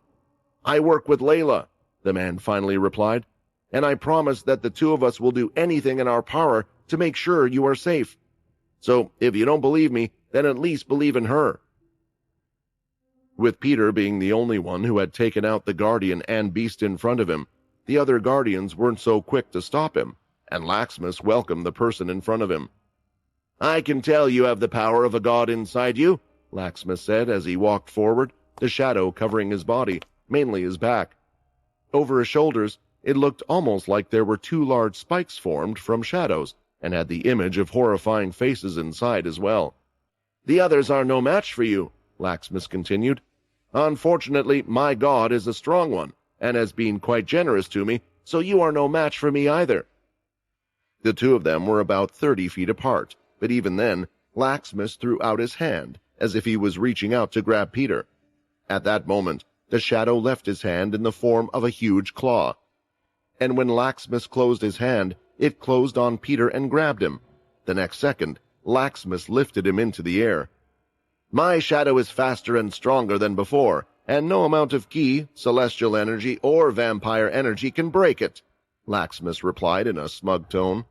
"I work with Layla," the man finally replied, "and I promise that the two of us will do anything in our power to make sure you are safe. So, if you don't believe me, then at least believe in her." With Peter being the only one who had taken out the guardian and beast in front of him, the other guardians weren't so quick to stop him, and Laxmus welcomed the person in front of him. "I can tell you have the power of a god inside you," Laxmus said as he walked forward, the shadow covering his body, mainly his back. Over his shoulders, it looked almost like there were two large spikes formed from shadows, and had the image of horrifying faces inside as well. "The others are no match for you," Laxmus continued. "Unfortunately, my god is a strong one, and has been quite generous to me, so you are no match for me either." The two of them were about 30 feet apart, but even then, Laxmus threw out his hand, as if he was reaching out to grab Peter. At that moment, the shadow left his hand in the form of a huge claw. And when Laxmus closed his hand, it closed on Peter and grabbed him. The next second, Laxmus lifted him into the air. "My shadow is faster and stronger than before, and no amount of ki, celestial energy, or vampire energy can break it," Laxmus replied in a smug tone.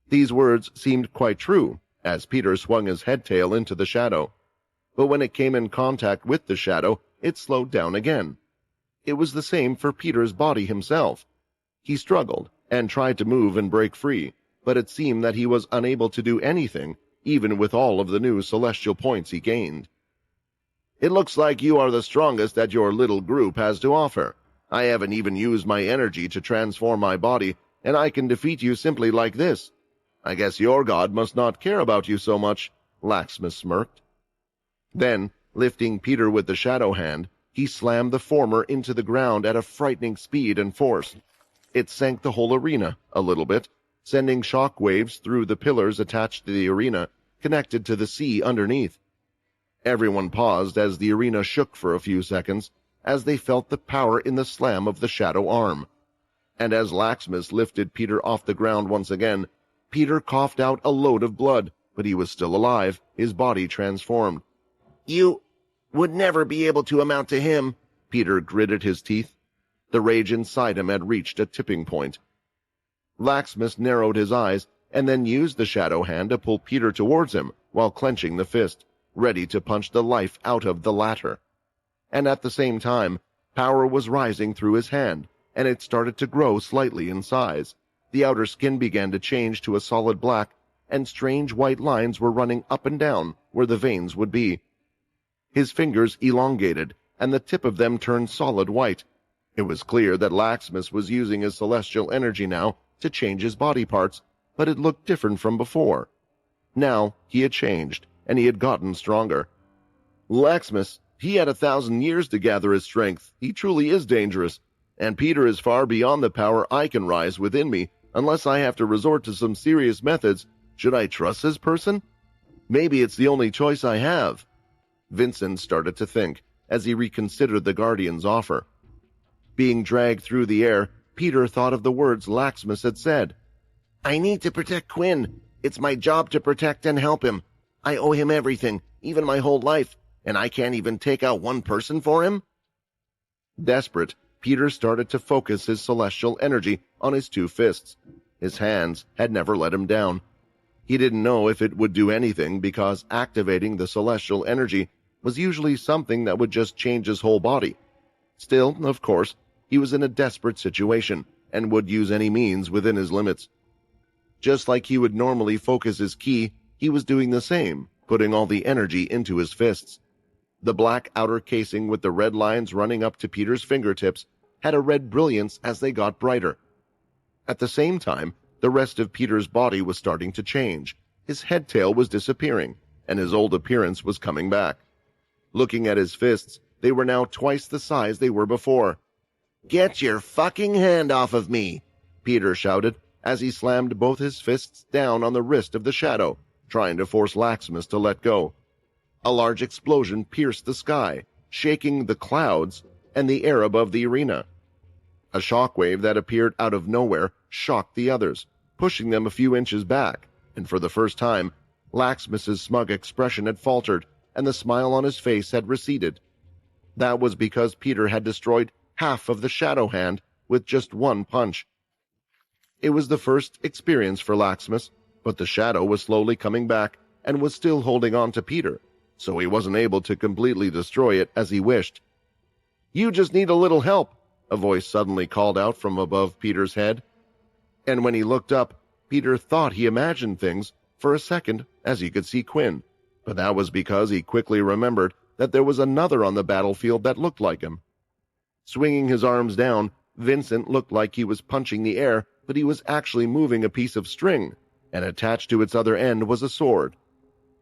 These words seemed quite true, as Peter swung his head-tail into the shadow. But when it came in contact with the shadow, it slowed down again. It was the same for Peter's body himself. He struggled, and tried to move and break free, but it seemed that he was unable to do anything, even with all of the new celestial points he gained. "It looks like you are the strongest that your little group has to offer. I haven't even used my energy to transform my body, and I can defeat you simply like this. I guess your god must not care about you so much," Laxmus smirked. Then, lifting Peter with the shadow hand, he slammed the former into the ground at a frightening speed and force. It sank the whole arena a little bit, sending shock waves through the pillars attached to the arena, connected to the sea underneath. Everyone paused as the arena shook for a few seconds, as they felt the power in the slam of the shadow arm. And as Laxmus lifted Peter off the ground once again, Peter coughed out a load of blood, but he was still alive, his body transformed. "You would never be able to amount to him," Peter gritted his teeth. The rage inside him had reached a tipping point. Laxmus narrowed his eyes and then used the shadow hand to pull Peter towards him while clenching the fist, ready to punch the life out of the latter. And at the same time, power was rising through his hand, and it started to grow slightly in size. The outer skin began to change to a solid black, and strange white lines were running up and down where the veins would be. His fingers elongated, and the tip of them turned solid white. It was clear that Laxmus was using his celestial energy now to change his body parts, but it looked different from before. Now he had changed, and he had gotten stronger. "Laxmus, he had 1,000 years to gather his strength. He truly is dangerous, and Peter is far beyond the power I can rise within me unless I have to resort to some serious methods. Should I trust this person? Maybe it's the only choice I have." Vincent started to think as he reconsidered the Guardian's offer. Being dragged through the air, Peter thought of the words Laxmus had said. "I need to protect Quinn. It's my job to protect and help him. I owe him everything, even my whole life, and I can't even take out one person for him?" Desperate, Peter started to focus his celestial energy on his two fists. His hands had never let him down. He didn't know if it would do anything because activating the celestial energy was usually something that would just change his whole body. Still, of course, he was in a desperate situation and would use any means within his limits. Just like he would normally focus his ki, he was doing the same, putting all the energy into his fists. The black outer casing with the red lines running up to Peter's fingertips had a red brilliance as they got brighter. At the same time, the rest of Peter's body was starting to change. His head tail was disappearing, and his old appearance was coming back. Looking at his fists, they were now twice the size they were before. "Get your fucking hand off of me!" Peter shouted as he slammed both his fists down on the wrist of the shadow, trying to force Laxmus to let go. A large explosion pierced the sky, shaking the clouds and the air above the arena. A shockwave that appeared out of nowhere shocked the others, pushing them a few inches back, and for the first time, Laxmus's smug expression had faltered, and the smile on his face had receded. That was because Peter had destroyed half of the shadow hand with just one punch. It was the first experience for Laxmus, but the shadow was slowly coming back and was still holding on to Peter, so he wasn't able to completely destroy it as he wished. "You just need a little help," a voice suddenly called out from above Peter's head. And when he looked up, Peter thought he imagined things for a second as he could see Quinn, but that was because he quickly remembered that there was another on the battlefield that looked like him. Swinging his arms down, Vincent looked like he was punching the air, but he was actually moving a piece of string, and attached to its other end was a sword.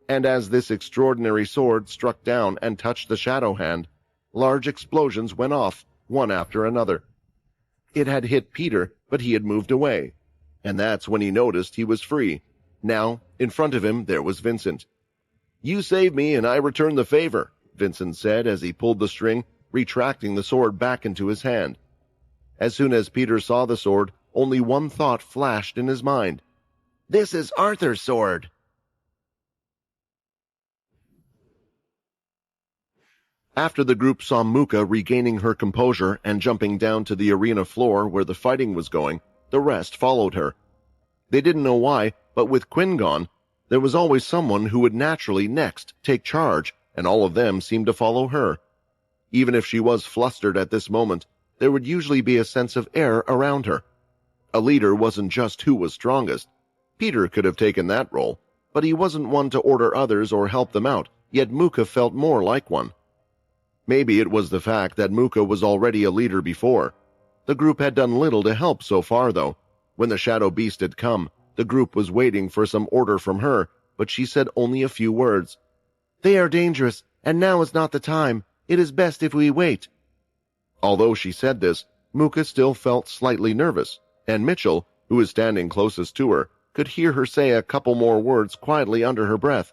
And as this extraordinary sword struck down and touched the shadow hand, large explosions went off, one after another. It had hit Peter, but he had moved away, and that's when he noticed he was free. Now, in front of him, there was Vincent. "You saved me, and I return the favor," Vincent said as he pulled the string, retracting the sword back into his hand. As soon as Peter saw the sword, only one thought flashed in his mind. "This is Arthur's sword!" After the group saw Muka regaining her composure and jumping down to the arena floor where the fighting was going, the rest followed her. They didn't know why, but with Quinn gone, there was always someone who would naturally next take charge, and all of them seemed to follow her. Even if she was flustered at this moment, there would usually be a sense of air around her. A leader wasn't just who was strongest. Peter could have taken that role, but he wasn't one to order others or help them out, yet Muka felt more like one. Maybe it was the fact that Muka was already a leader before. The group had done little to help so far, though. When the shadow beast had come, the group was waiting for some order from her, but she said only a few words. "They are dangerous, and now is not the time. It is best if we wait." Although she said this, Muka still felt slightly nervous, and Mitchell, who was standing closest to her, could hear her say a couple more words quietly under her breath.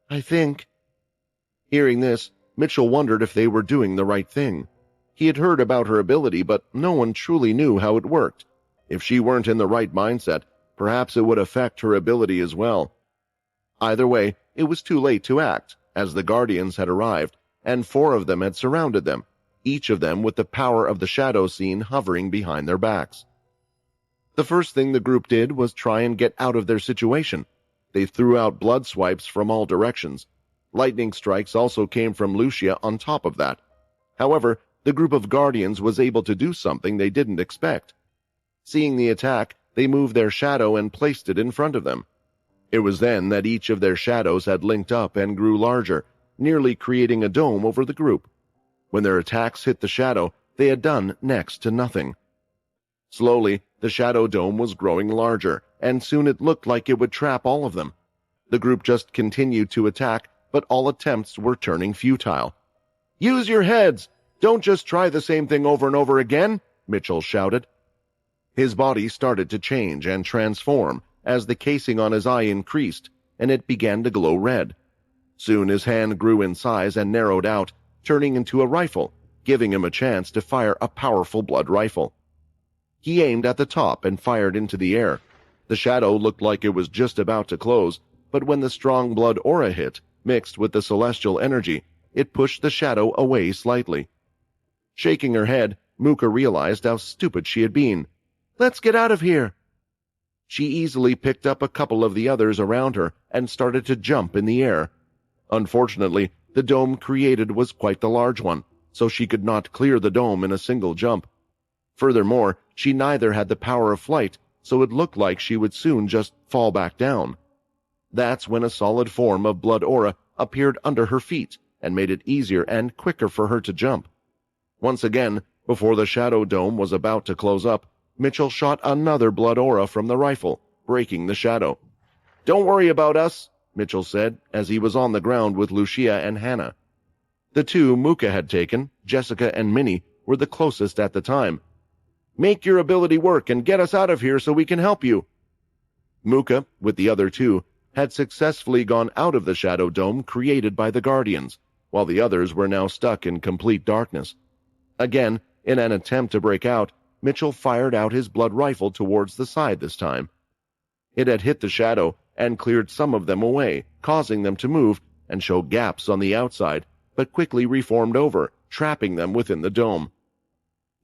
"I think." Hearing this, Mitchell wondered if they were doing the right thing. He had heard about her ability, but no one truly knew how it worked. If she weren't in the right mindset, perhaps it would affect her ability as well. Either way, it was too late to act, as the Guardians had arrived, and 4 of them had surrounded them, each of them with the power of the shadow scene hovering behind their backs. The first thing the group did was try and get out of their situation. They threw out blood swipes from all directions. Lightning strikes also came from Lucia on top of that. However, the group of Guardians was able to do something they didn't expect. Seeing the attack, they moved their shadow and placed it in front of them. It was then that each of their shadows had linked up and grew larger, nearly creating a dome over the group. When their attacks hit the shadow, they had done next to nothing. Slowly, the shadow dome was growing larger, and soon it looked like it would trap all of them. The group just continued to attack, but all attempts were turning futile. "Use your heads! Don't just try the same thing over and over again!" Mitchell shouted. His body started to change and transform as the casing on his eye increased, and it began to glow red. Soon his hand grew in size and narrowed out, turning into a rifle, giving him a chance to fire a powerful blood rifle. He aimed at the top and fired into the air. The shadow looked like it was just about to close, but when the strong blood aura hit, mixed with the celestial energy, it pushed the shadow away slightly. Shaking her head, Muka realized how stupid she had been. "Let's get out of here!" She easily picked up a couple of the others around her and started to jump in the air. Unfortunately, the dome created was quite the large one, so she could not clear the dome in a single jump. Furthermore, she neither had the power of flight, so it looked like she would soon just fall back down. That's when a solid form of blood aura appeared under her feet and made it easier and quicker for her to jump. Once again, before the shadow dome was about to close up, Mitchell shot another blood aura from the rifle, breaking the shadow. "Don't worry about us," Mitchell said, as he was on the ground with Lucia and Hannah. The 2 Muka had taken, Jessica and Minnie, were the closest at the time. "Make your ability work and get us out of here so we can help you." Muka, with the other 2, had successfully gone out of the shadow dome created by the Guardians, while the others were now stuck in complete darkness. Again, in an attempt to break out, Mitchell fired out his blood rifle towards the side this time. It had hit the shadow and cleared some of them away, causing them to move and show gaps on the outside, but quickly reformed over, trapping them within the dome.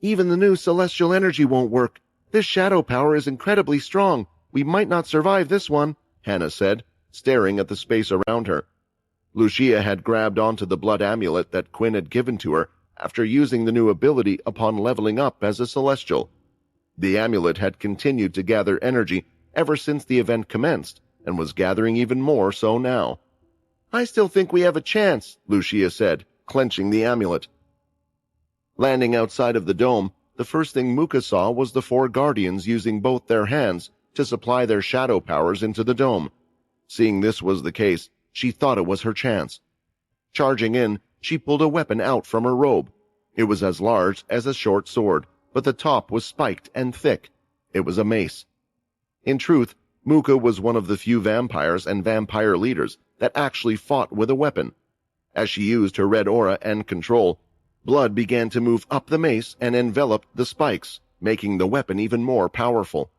"Even the new celestial energy won't work. This shadow power is incredibly strong. We might not survive this one," Hannah said, staring at the space around her. Lucia had grabbed onto the blood amulet that Quinn had given to her after using the new ability upon leveling up as a celestial. The amulet had continued to gather energy ever since the event commenced, and was gathering even more so now. "I still think we have a chance," Lucia said, clenching the amulet. Landing outside of the dome, the first thing Muka saw was the 4 Guardians using both their hands to supply their shadow powers into the dome. Seeing this was the case, she thought it was her chance. Charging in, she pulled a weapon out from her robe. It was as large as a short sword, but the top was spiked and thick. It was a mace. In truth, Muka was one of the few vampires and vampire leaders that actually fought with a weapon. As she used her red aura and control, blood began to move up the mace and envelop the spikes, making the weapon even more powerful.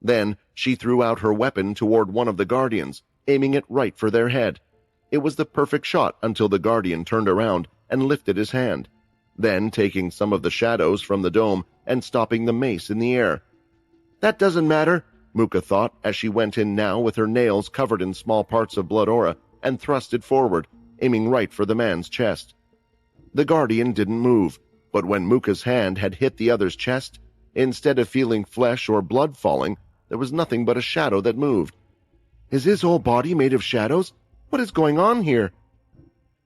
Then she threw out her weapon toward one of the Guardians, aiming it right for their head. It was the perfect shot until the Guardian turned around and lifted his hand, then taking some of the shadows from the dome and stopping the mace in the air. "That doesn't matter," Muka thought as she went in now with her nails covered in small parts of blood aura and thrust it forward, aiming right for the man's chest. The Guardian didn't move, but when Muka's hand had hit the other's chest, Instead of feeling flesh or blood falling, there was nothing but a shadow that moved. Is his whole body made of shadows? What is going on here?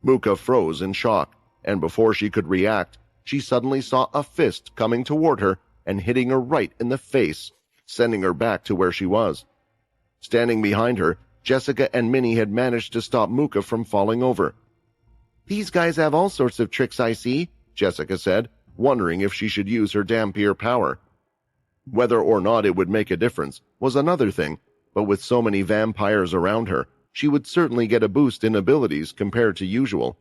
Muka froze in shock, and before she could react, she suddenly saw a fist coming toward her and hitting her right in the face, sending her back to where she was. Standing behind her, Jessica and Minnie had managed to stop Muka from falling over. These guys have all sorts of tricks, I see, Jessica said, wondering if she should use her Dampier power. Whether or not it would make a difference was another thing, but with so many vampires around her, she would certainly get a boost in abilities compared to usual.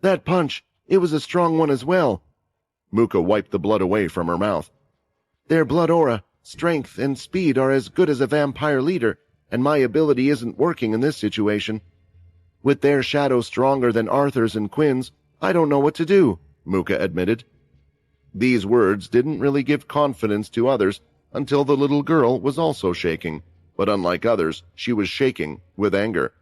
That punch, it was a strong one as well. Muka wiped the blood away from her mouth. Their blood aura, strength, and speed are as good as a vampire leader, and my ability isn't working in this situation. With their shadow stronger than Arthur's and Quinn's, I don't know what to do, Muka admitted. These words didn't really give confidence to others until the little girl was also shaking, but unlike others, she was shaking with anger.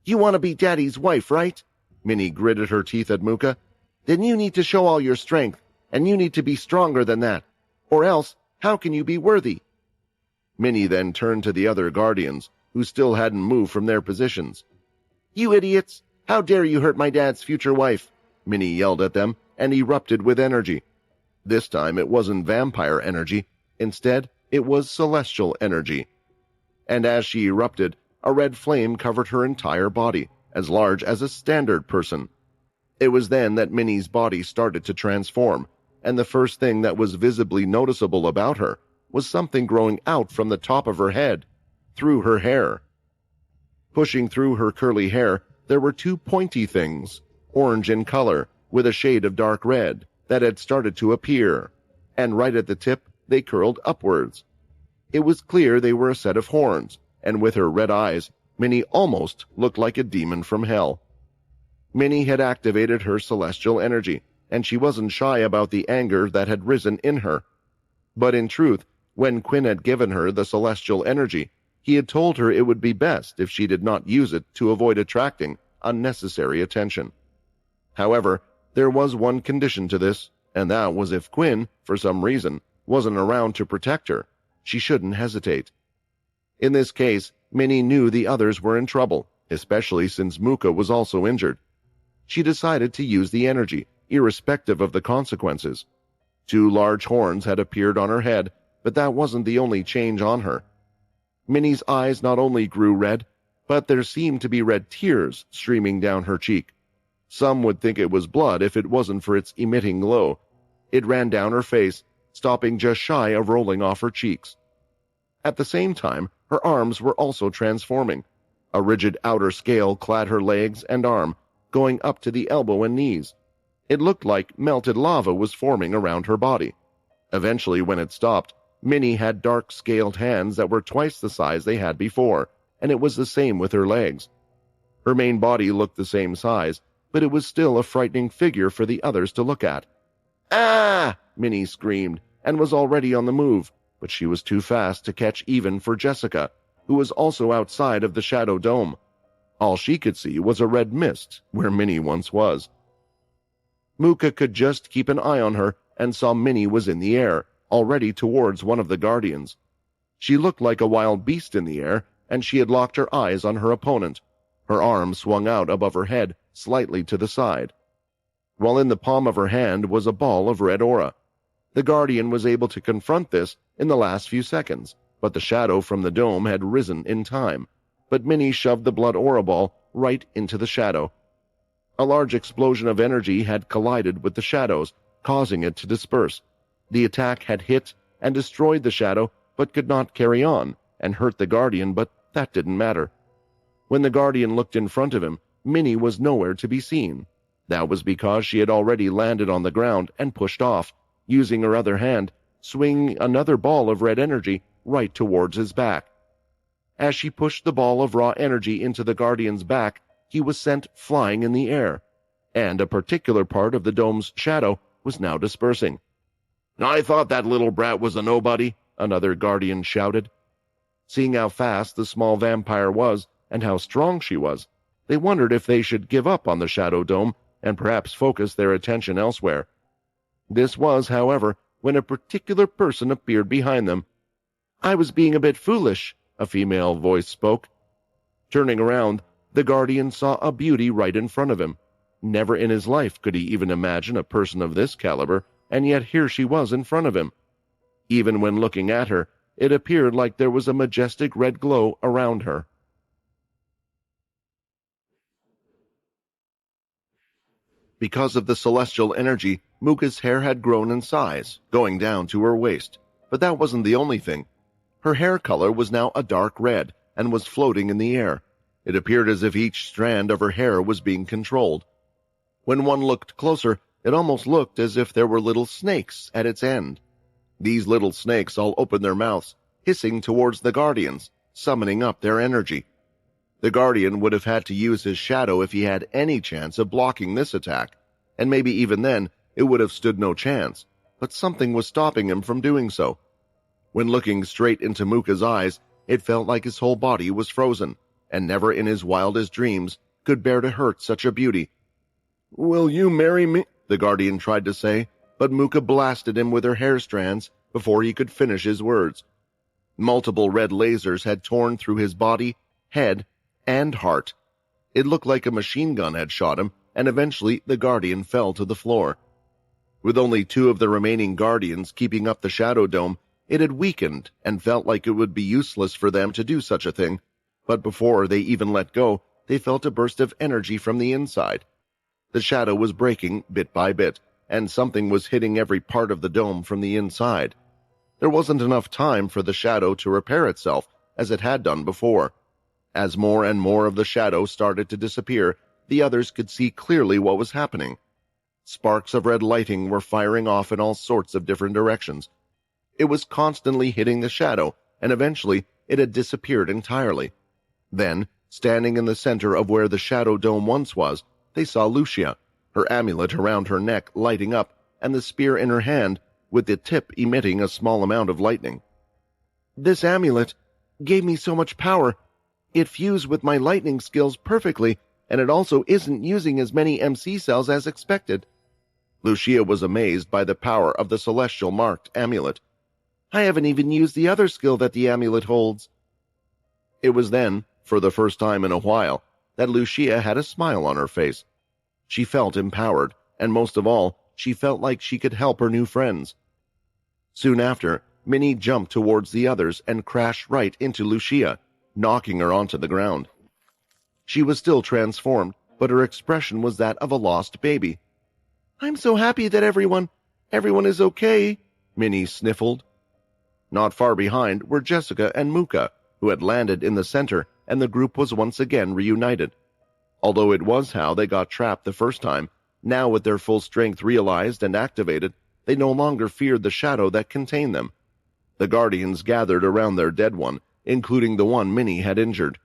You want to be Daddy's wife, right? Minnie gritted her teeth at Muka. Then you need to show all your strength, and you need to be stronger than that. Or else, how can you be worthy? Minnie then turned to the other guardians, who still hadn't moved from their positions. You idiots! How dare you hurt my dad's future wife? Minnie yelled at them and erupted with energy. This time it wasn't vampire energy. Instead, it was celestial energy. And as she erupted, a red flame covered her entire body, as large as a standard person. It was then that Minnie's body started to transform, and the first thing that was visibly noticeable about her was something growing out from the top of her head, through her hair. Pushing through her curly hair, there were two pointy things, orange in color, with a shade of dark red, that had started to appear, and right at the tip, they curled upwards. It was clear they were a set of horns, and with her red eyes, Minnie almost looked like a demon from hell. Minnie had activated her celestial energy, and she wasn't shy about the anger that had risen in her. But in truth, when Quinn had given her the celestial energy, he had told her it would be best if she did not use it to avoid attracting unnecessary attention. However, there was one condition to this, and that was if Quinn, for some reason, wasn't around to protect her, she shouldn't hesitate. In this case, Minnie knew the others were in trouble, especially since Muka was also injured. She decided to use the energy, irrespective of the consequences. Two large horns had appeared on her head, but that wasn't the only change on her. Minnie's eyes not only grew red, but there seemed to be red tears streaming down her cheek. Some would think it was blood if it wasn't for its emitting glow. It ran down her face, stopping just shy of rolling off her cheeks. At the same time, her arms were also transforming. A rigid outer scale clad her legs and arm, going up to the elbow and knees. It looked like melted lava was forming around her body. Eventually, when it stopped, Minnie had dark scaled hands that were twice the size they had before, and it was the same with her legs. Her main body looked the same size, but it was still a frightening figure for the others to look at. "Ah!" Minnie screamed, and was already on the move, but she was too fast to catch even for Jessica, who was also outside of the shadow dome. All she could see was a red mist where Minnie once was. Muka could just keep an eye on her and saw Minnie was in the air, already towards one of the guardians. She looked like a wild beast in the air, and she had locked her eyes on her opponent. Her arm swung out above her head, slightly to the side, while in the palm of her hand was a ball of red aura. The guardian was able to confront this in the last few seconds, but the shadow from the dome had risen in time. But Minnie shoved the blood aura ball right into the shadow. A large explosion of energy had collided with the shadows, causing it to disperse. The attack had hit and destroyed the shadow, but could not carry on, and hurt the guardian, but that didn't matter. When the guardian looked in front of him, Minnie was nowhere to be seen. That was because she had already landed on the ground and pushed off, using her other hand, swinging another ball of red energy right towards his back. As she pushed the ball of raw energy into the guardian's back, he was sent flying in the air, and a particular part of the dome's shadow was now dispersing. "I thought that little brat was a nobody," another guardian shouted. Seeing how fast the small vampire was and how strong she was, they wondered if they should give up on the shadow dome and perhaps focus their attention elsewhere. This was, however, when a particular person appeared behind them. "I was being a bit foolish," a female voice spoke. Turning around, the guardian saw a beauty right in front of him. Never in his life could he even imagine a person of this caliber, and yet here she was in front of him. Even when looking at her, it appeared like there was a majestic red glow around her. Because of the celestial energy, Muka's hair had grown in size, going down to her waist. But that wasn't the only thing. Her hair color was now a dark red and was floating in the air. It appeared as if each strand of her hair was being controlled. When one looked closer, it almost looked as if there were little snakes at its end. These little snakes all opened their mouths, hissing towards the guardians, summoning up their energy. The guardian would have had to use his shadow if he had any chance of blocking this attack, and maybe even then it would have stood no chance, but something was stopping him from doing so. When looking straight into Muka's eyes, it felt like his whole body was frozen, and never in his wildest dreams could bear to hurt such a beauty. "Will you marry me?" the guardian tried to say, but Muka blasted him with her hair strands before he could finish his words. Multiple red lasers had torn through his body, head, and heart. It looked like a machine gun had shot him, and eventually the guardian fell to the floor. With only 2 of the remaining guardians keeping up the shadow dome, it had weakened and felt like it would be useless for them to do such a thing. But before they even let go, they felt a burst of energy from the inside. The shadow was breaking bit by bit, and something was hitting every part of the dome from the inside. There wasn't enough time for the shadow to repair itself, as it had done before. As more and more of the shadow started to disappear, the others could see clearly what was happening. Sparks of red lighting were firing off in all sorts of different directions. It was constantly hitting the shadow, and eventually it had disappeared entirely. Then, standing in the center of where the shadow dome once was, they saw Lucia, her amulet around her neck lighting up, and the spear in her hand, with the tip emitting a small amount of lightning. "This amulet gave me so much power. It fused with my lightning skills perfectly, and it also isn't using as many MC cells as expected." Lucia was amazed by the power of the celestial marked amulet. "I haven't even used the other skill that the amulet holds." It was then, for the first time in a while, that Lucia had a smile on her face. She felt empowered, and most of all, she felt like she could help her new friends. Soon after, Minnie jumped towards the others and crashed right into Lucia, knocking her onto the ground. She was still transformed, but her expression was that of a lost baby. "I'm so happy that everyone is okay," Minnie sniffled. Not far behind were Jessica and Muka, who had landed in the center, and the group was once again reunited. Although it was how they got trapped the first time, now with their full strength realized and activated, they no longer feared the shadow that contained them. The guardians gathered around their dead one, including the one Minnie had injured.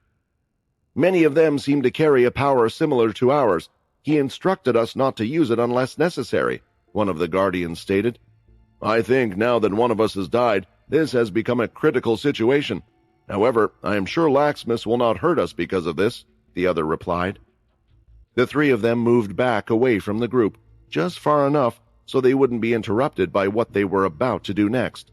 "Many of them seem to carry a power similar to ours. He instructed us not to use it unless necessary," one of the guardians stated. "I think now that one of us has died, this has become a critical situation. However, I am sure Laxmus will not hurt us because of this," the other replied. The 3 of them moved back away from the group, just far enough so they wouldn't be interrupted by what they were about to do next.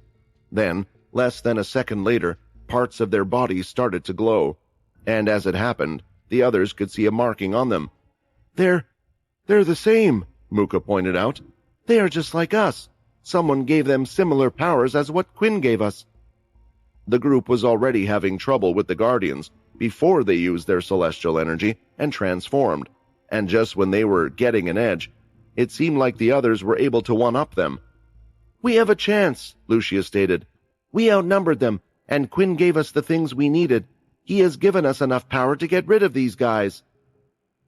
Then, less than a second later, parts of their bodies started to glow, and as it happened, the others could see a marking on them. They're the same," Muka pointed out. "They are just like us. Someone gave them similar powers as what Quinn gave us." The group was already having trouble with the Guardians before they used their celestial energy and transformed, and just when they were getting an edge, it seemed like the others were able to one-up them. "We have a chance," Lucia stated. "We outnumbered them, and Quinn gave us the things we needed. He has given us enough power to get rid of these guys."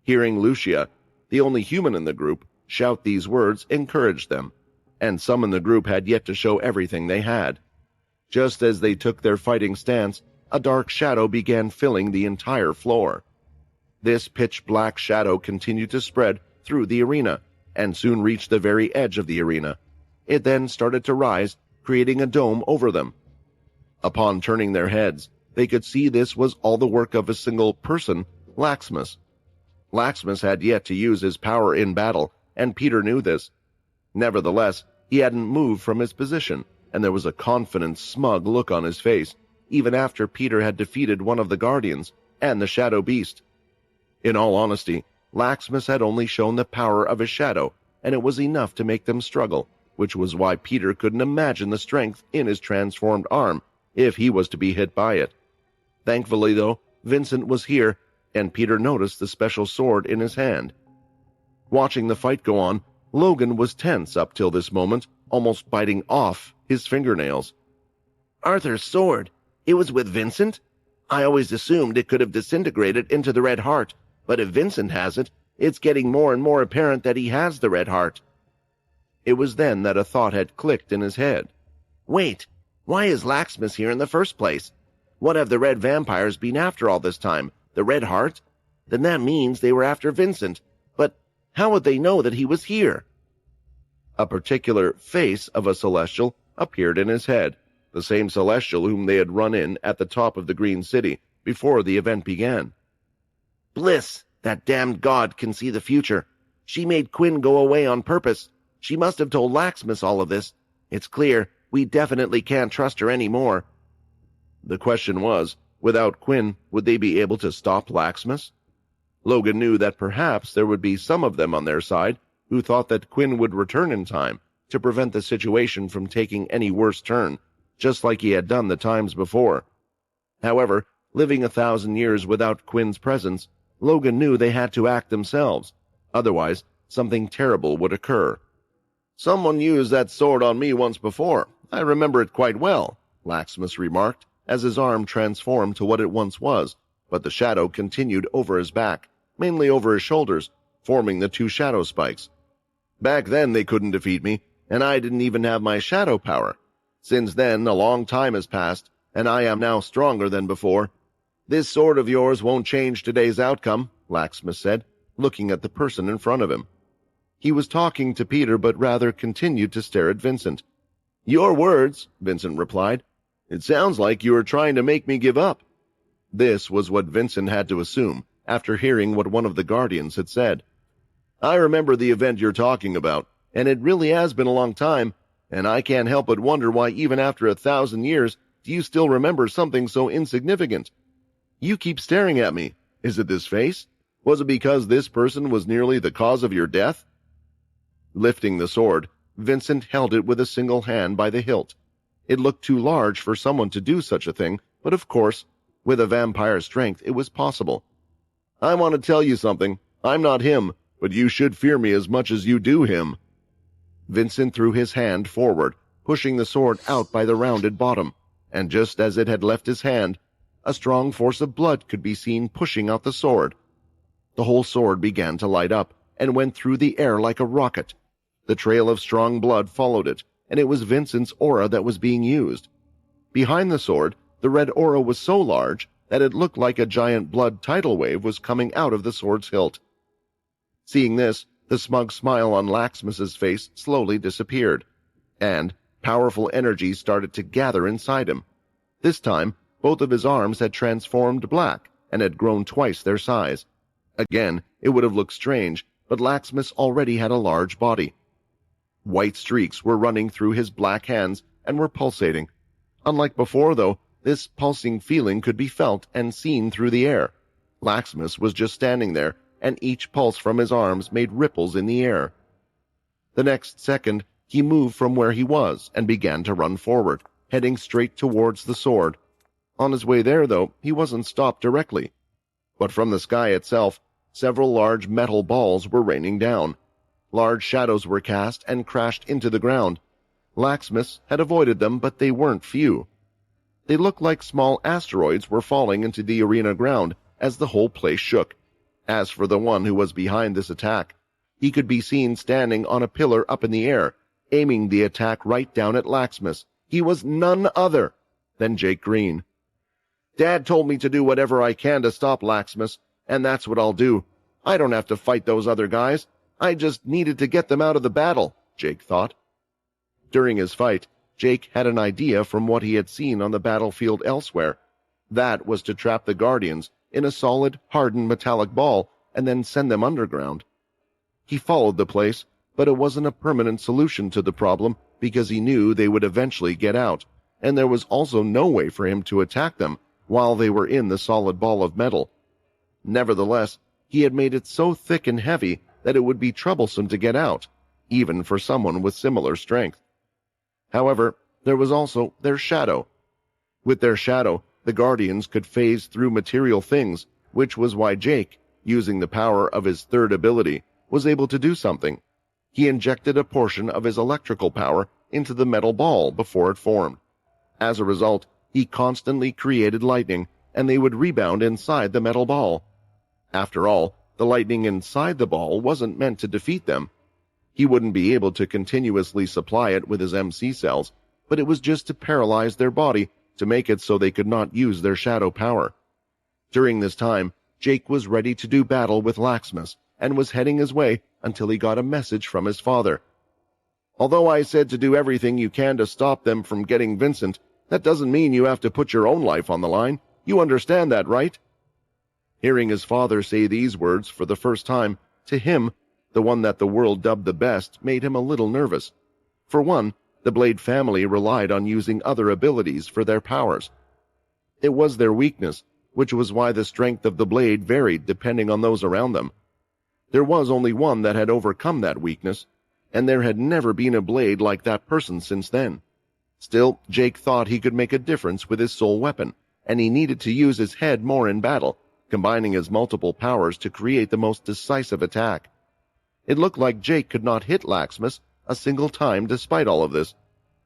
Hearing Lucia, the only human in the group, shout these words encouraged them, and some in the group had yet to show everything they had. Just as they took their fighting stance, a dark shadow began filling the entire floor. This pitch-black shadow continued to spread through the arena, and soon reached the very edge of the arena. It then started to rise, creating a dome over them. Upon turning their heads, they could see this was all the work of a single person, Laxmus. Laxmus had yet to use his power in battle, and Peter knew this. Nevertheless, He hadn't moved from his position, and there was a confident, smug look on his face, even after Peter had defeated one of the guardians and the shadow beast. In all honesty, Laxmus had only shown the power of his shadow, and it was enough to make them struggle, which was why Peter couldn't imagine the strength in his transformed arm if he was to be hit by it. Thankfully, though, Vincent was here, and Peter noticed the special sword in his hand. Watching the fight go on, Logan was tense up till this moment, almost biting off his fingernails. Arthur's sword. It was with Vincent? I always assumed it could have disintegrated into the red heart, but if Vincent has it, it's getting more and more apparent that he has the red heart. It was then that a thought had clicked in his head. Wait, why is Laxmus here in the first place? What have the red vampires been after all this time? The red heart? Then that means they were after Vincent. But how would they know that he was here? A particular face of a celestial appeared in his head, the same celestial whom they had run in at the top of the Green City before the event began. Bliss, that damned god, can see the future. She made Quinn go away on purpose. She must have told Laxmus all of this. It's clear we definitely can't trust her anymore. The question was, without Quinn, would they be able to stop Laxmus? Logan knew that perhaps there would be some of them on their side who thought that Quinn would return in time to prevent the situation from taking any worse turn, just like he had done the times before. However, living 1,000 years without Quinn's presence, Logan knew they had to act themselves. Otherwise, something terrible would occur. "Someone used that sword on me once before. I remember it quite well," Laxmus remarked, as his arm transformed to what it once was, but the shadow continued over his back, mainly over his shoulders, forming the two shadow spikes. "Back then they couldn't defeat me, and I didn't even have my shadow power. Since then, a long time has passed, and I am now stronger than before. This sword of yours won't change today's outcome," Laxmus said, looking at the person in front of him. He was talking to Peter, but rather continued to stare at Vincent. "Your words," Vincent replied. "It sounds like you are trying to make me give up." This was what Vincent had to assume after hearing what one of the guardians had said. "I remember the event you're talking about, and it really has been a long time, and I can't help but wonder why even after 1,000 years do you still remember something so insignificant? You keep staring at me. Is it this face? Was it because this person was nearly the cause of your death?" Lifting the sword, Vincent held it with a single hand by the hilt. It looked too large for someone to do such a thing, but of course, with a vampire's strength, it was possible. "I want to tell you something. I'm not him, but you should fear me as much as you do him." Vincent threw his hand forward, pushing the sword out by the rounded bottom, and just as it had left his hand, a strong force of blood could be seen pushing out the sword. The whole sword began to light up and went through the air like a rocket. The trail of strong blood followed it, and it was Vincent's aura that was being used. Behind the sword, the red aura was so large that it looked like a giant blood tidal wave was coming out of the sword's hilt. Seeing this, the smug smile on Laxmus's face slowly disappeared, and powerful energy started to gather inside him. This time, both of his arms had transformed black and had grown twice their size. Again, it would have looked strange, but Laxmus already had a large body. White streaks were running through his black hands and were pulsating. Unlike before, though, this pulsing feeling could be felt and seen through the air. Laxmus was just standing there, and each pulse from his arms made ripples in the air. The next second, he moved from where he was and began to run forward, heading straight towards the sword. On his way there, though, he wasn't stopped directly. But from the sky itself, several large metal balls were raining down. Large shadows were cast and crashed into the ground. Laxmus had avoided them, but they weren't few. They looked like small asteroids were falling into the arena ground as the whole place shook. As for the one who was behind this attack, he could be seen standing on a pillar up in the air, aiming the attack right down at Laxmus. He was none other than Jake Green. "Dad told me to do whatever I can to stop Laxmus, and that's what I'll do. I don't have to fight those other guys. I just needed to get them out of the battle," Jake thought. During his fight, Jake had an idea from what he had seen on the battlefield elsewhere. That was to trap the Guardians in a solid, hardened metallic ball and then send them underground. He followed the place, but it wasn't a permanent solution to the problem because he knew they would eventually get out, and there was also no way for him to attack them while they were in the solid ball of metal. Nevertheless, he had made it so thick and heavy that it would be troublesome to get out, even for someone with similar strength. However, there was also their shadow. With their shadow, the Guardians could phase through material things, which was why Jake, using the power of his third ability, was able to do something. He injected a portion of his electrical power into the metal ball before it formed. As a result, he constantly created lightning, and they would rebound inside the metal ball. After all, the lightning inside the ball wasn't meant to defeat them. He wouldn't be able to continuously supply it with his MC cells, but it was just to paralyze their body to make it so they could not use their shadow power. During this time, Jake was ready to do battle with Laxmus and was heading his way until he got a message from his father. "Although I said to do everything you can to stop them from getting Vincent, that doesn't mean you have to put your own life on the line. You understand that, right?" Hearing his father say these words for the first time, to him, the one that the world dubbed the best, made him a little nervous. For one, the Blade family relied on using other abilities for their powers. It was their weakness, which was why the strength of the Blade varied depending on those around them. There was only one that had overcome that weakness, and there had never been a Blade like that person since then. Still, Jake thought he could make a difference with his soul weapon, and he needed to use his head more in battle, combining his multiple powers to create the most decisive attack. It looked like Jake could not hit Laxmus a single time despite all of this.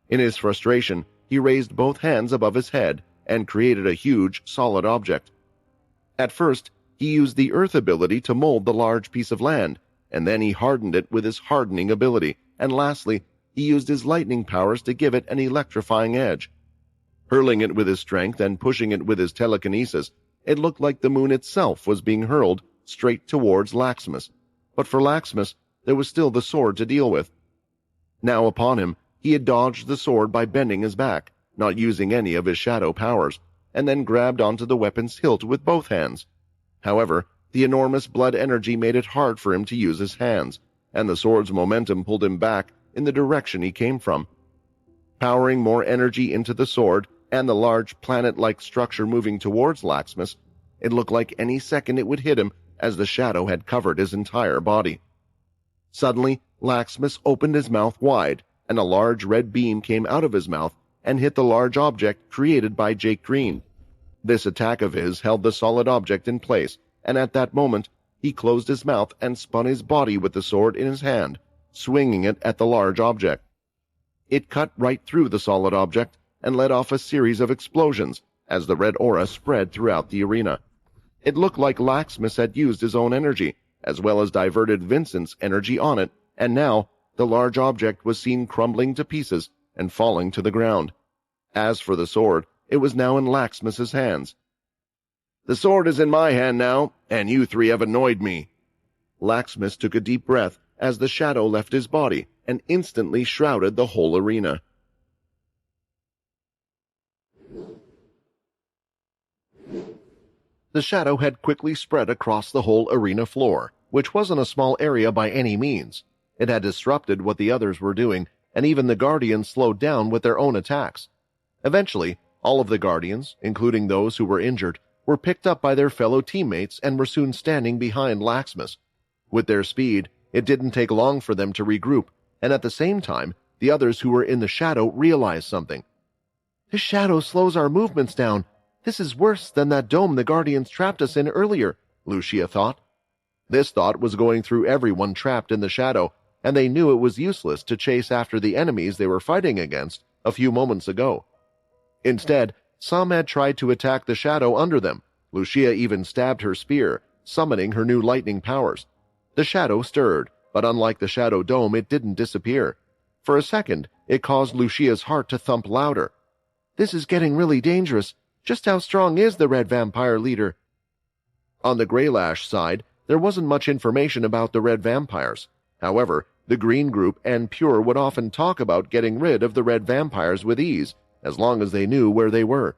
In his frustration, he raised both hands above his head and created a huge, solid object. At first, he used the earth ability to mold the large piece of land, and then he hardened it with his hardening ability, and lastly, he used his lightning powers to give it an electrifying edge. Hurling it with his strength and pushing it with his telekinesis, it looked like the moon itself was being hurled straight towards Laxmus. But for Laxmus, there was still the sword to deal with. Now upon him, he had dodged the sword by bending his back, not using any of his shadow powers, and then grabbed onto the weapon's hilt with both hands. However, the enormous blood energy made it hard for him to use his hands, and the sword's momentum pulled him back in the direction he came from. Powering more energy into the sword and the large planet-like structure moving towards Laxmus, it looked like any second it would hit him as the shadow had covered his entire body. Suddenly, Laxmus opened his mouth wide, and a large red beam came out of his mouth and hit the large object created by Jake Green. This attack of his held the solid object in place, and at that moment, he closed his mouth and spun his body with the sword in his hand, swinging it at the large object. It cut right through the solid object and let off a series of explosions as the red aura spread throughout the arena. It looked like Laxmus had used his own energy, as well as diverted Vincent's energy on it, and now the large object was seen crumbling to pieces and falling to the ground. As for the sword, it was now in Laxmus's hands. "The sword is in my hand now, and you three have annoyed me." Laxmus took a deep breath as the shadow left his body and instantly shrouded the whole arena. The shadow had quickly spread across the whole arena floor, which wasn't a small area by any means. It had disrupted what the others were doing, and even the Guardians slowed down with their own attacks. Eventually, all of the Guardians, including those who were injured, were picked up by their fellow teammates and were soon standing behind Laxmus. With their speed, it didn't take long for them to regroup, and at the same time, the others who were in the shadow realized something. "This shadow slows our movements down. This is worse than that dome the Guardians trapped us in earlier," Lucia thought. This thought was going through everyone trapped in the shadow, and they knew it was useless to chase after the enemies they were fighting against a few moments ago. Instead, some had tried to attack the shadow under them. Lucia even stabbed her spear, summoning her new lightning powers. The shadow stirred, but unlike the shadow dome, it didn't disappear. For a second, it caused Lucia's heart to thump louder. "This is getting really dangerous. Just how strong is the Red Vampire leader?" On the Greylash side, there wasn't much information about the Red Vampires. However, the Green Group and Pure would often talk about getting rid of the Red Vampires with ease, as long as they knew where they were.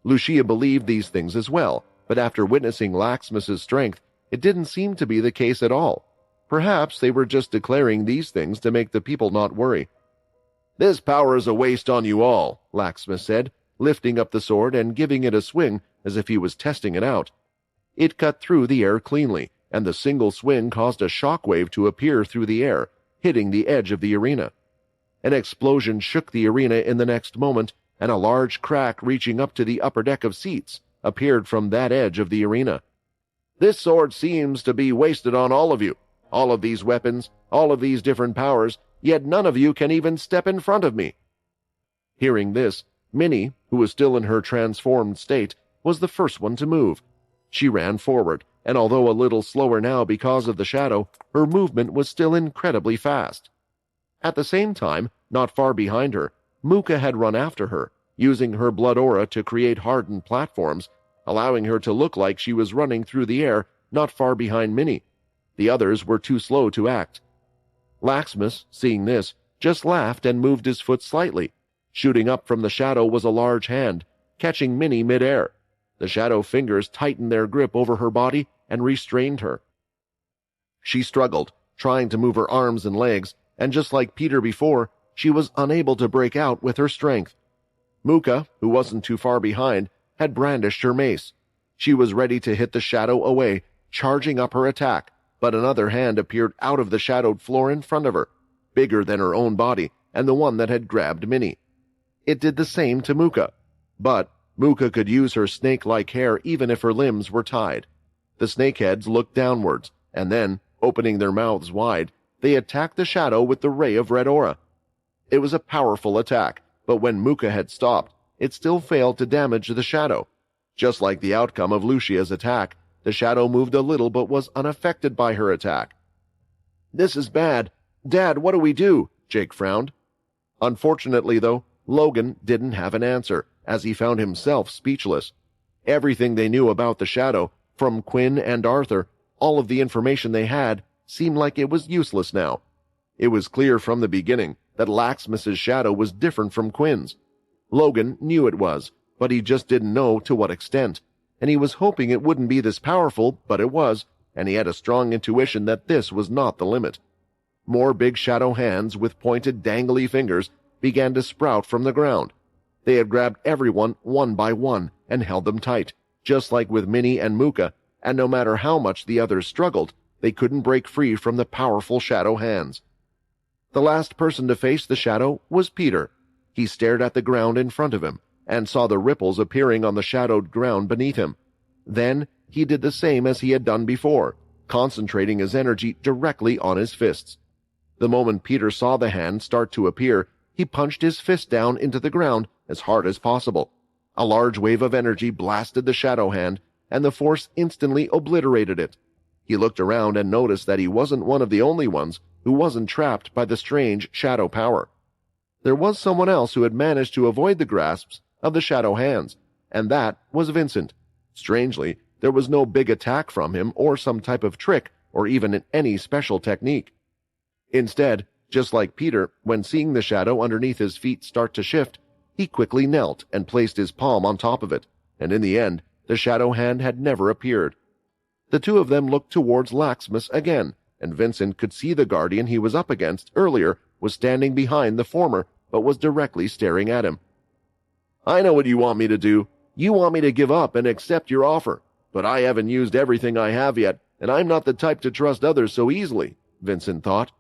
Lucia believed these things as well, but after witnessing Laxmus's strength, it didn't seem to be the case at all. Perhaps they were just declaring these things to make the people not worry. "This power is a waste on you all," Laxmus said, lifting up the sword and giving it a swing as if he was testing it out. It cut through the air cleanly, and the single swing caused a shockwave to appear through the air, hitting the edge of the arena. An explosion shook the arena in the next moment, and a large crack reaching up to the upper deck of seats appeared from that edge of the arena. "This sword seems to be wasted on all of you. All of these weapons, all of these different powers, yet none of you can even step in front of me." Hearing this, Minnie, who was still in her transformed state, was the first one to move. She ran forward, and although a little slower now because of the shadow, her movement was still incredibly fast. At the same time, not far behind her, Muka had run after her, using her blood aura to create hardened platforms, allowing her to look like she was running through the air not far behind Minnie. The others were too slow to act. Laxmus, seeing this, just laughed and moved his foot slightly. Shooting up from the shadow was a large hand, catching Minnie mid-air. The shadow fingers tightened their grip over her body and restrained her. She struggled, trying to move her arms and legs, and just like Peter before, she was unable to break out with her strength. Muka, who wasn't too far behind, had brandished her mace. She was ready to hit the shadow away, charging up her attack, but another hand appeared out of the shadowed floor in front of her, bigger than her own body, and the one that had grabbed Minnie. It did the same to Muka, but Muka could use her snake-like hair even if her limbs were tied. The snakeheads looked downwards, and then, opening their mouths wide, they attacked the shadow with the ray of red aura. It was a powerful attack, but when Muka had stopped, it still failed to damage the shadow. Just like the outcome of Lucia's attack, the shadow moved a little but was unaffected by her attack. "This is bad. Dad, what do we do?" Jake frowned. Unfortunately, though, Logan didn't have an answer, as he found himself speechless. Everything they knew about the shadow, from Quinn and Arthur, all of the information they had, seemed like it was useless now. It was clear from the beginning that Laxmus's shadow was different from Quinn's. Logan knew it was, but he just didn't know to what extent, and he was hoping it wouldn't be this powerful, but it was, and he had a strong intuition that this was not the limit. More big shadow hands with pointed dangly fingers began to sprout from the ground. They had grabbed everyone one by one and held them tight, just like with Minnie and Muka, and no matter how much the others struggled, they couldn't break free from the powerful shadow hands. The last person to face the shadow was Peter. He stared at the ground in front of him and saw the ripples appearing on the shadowed ground beneath him. Then he did the same as he had done before, concentrating his energy directly on his fists. The moment Peter saw the hand start to appear, he punched his fist down into the ground as hard as possible. A large wave of energy blasted the shadow hand, and the force instantly obliterated it. He looked around and noticed that he wasn't one of the only ones who wasn't trapped by the strange shadow power. There was someone else who had managed to avoid the grasps of the shadow hands, and that was Vincent. Strangely, there was no big attack from him or some type of trick or even any special technique. Instead, just like Peter, when seeing the shadow underneath his feet start to shift, he quickly knelt and placed his palm on top of it, and in the end, the shadow hand had never appeared. The two of them looked towards Laxmus again, and Vincent could see the guardian he was up against earlier was standing behind the former, but was directly staring at him. "I know what you want me to do. You want me to give up and accept your offer, but I haven't used everything I have yet, and I'm not the type to trust others so easily," Vincent thought.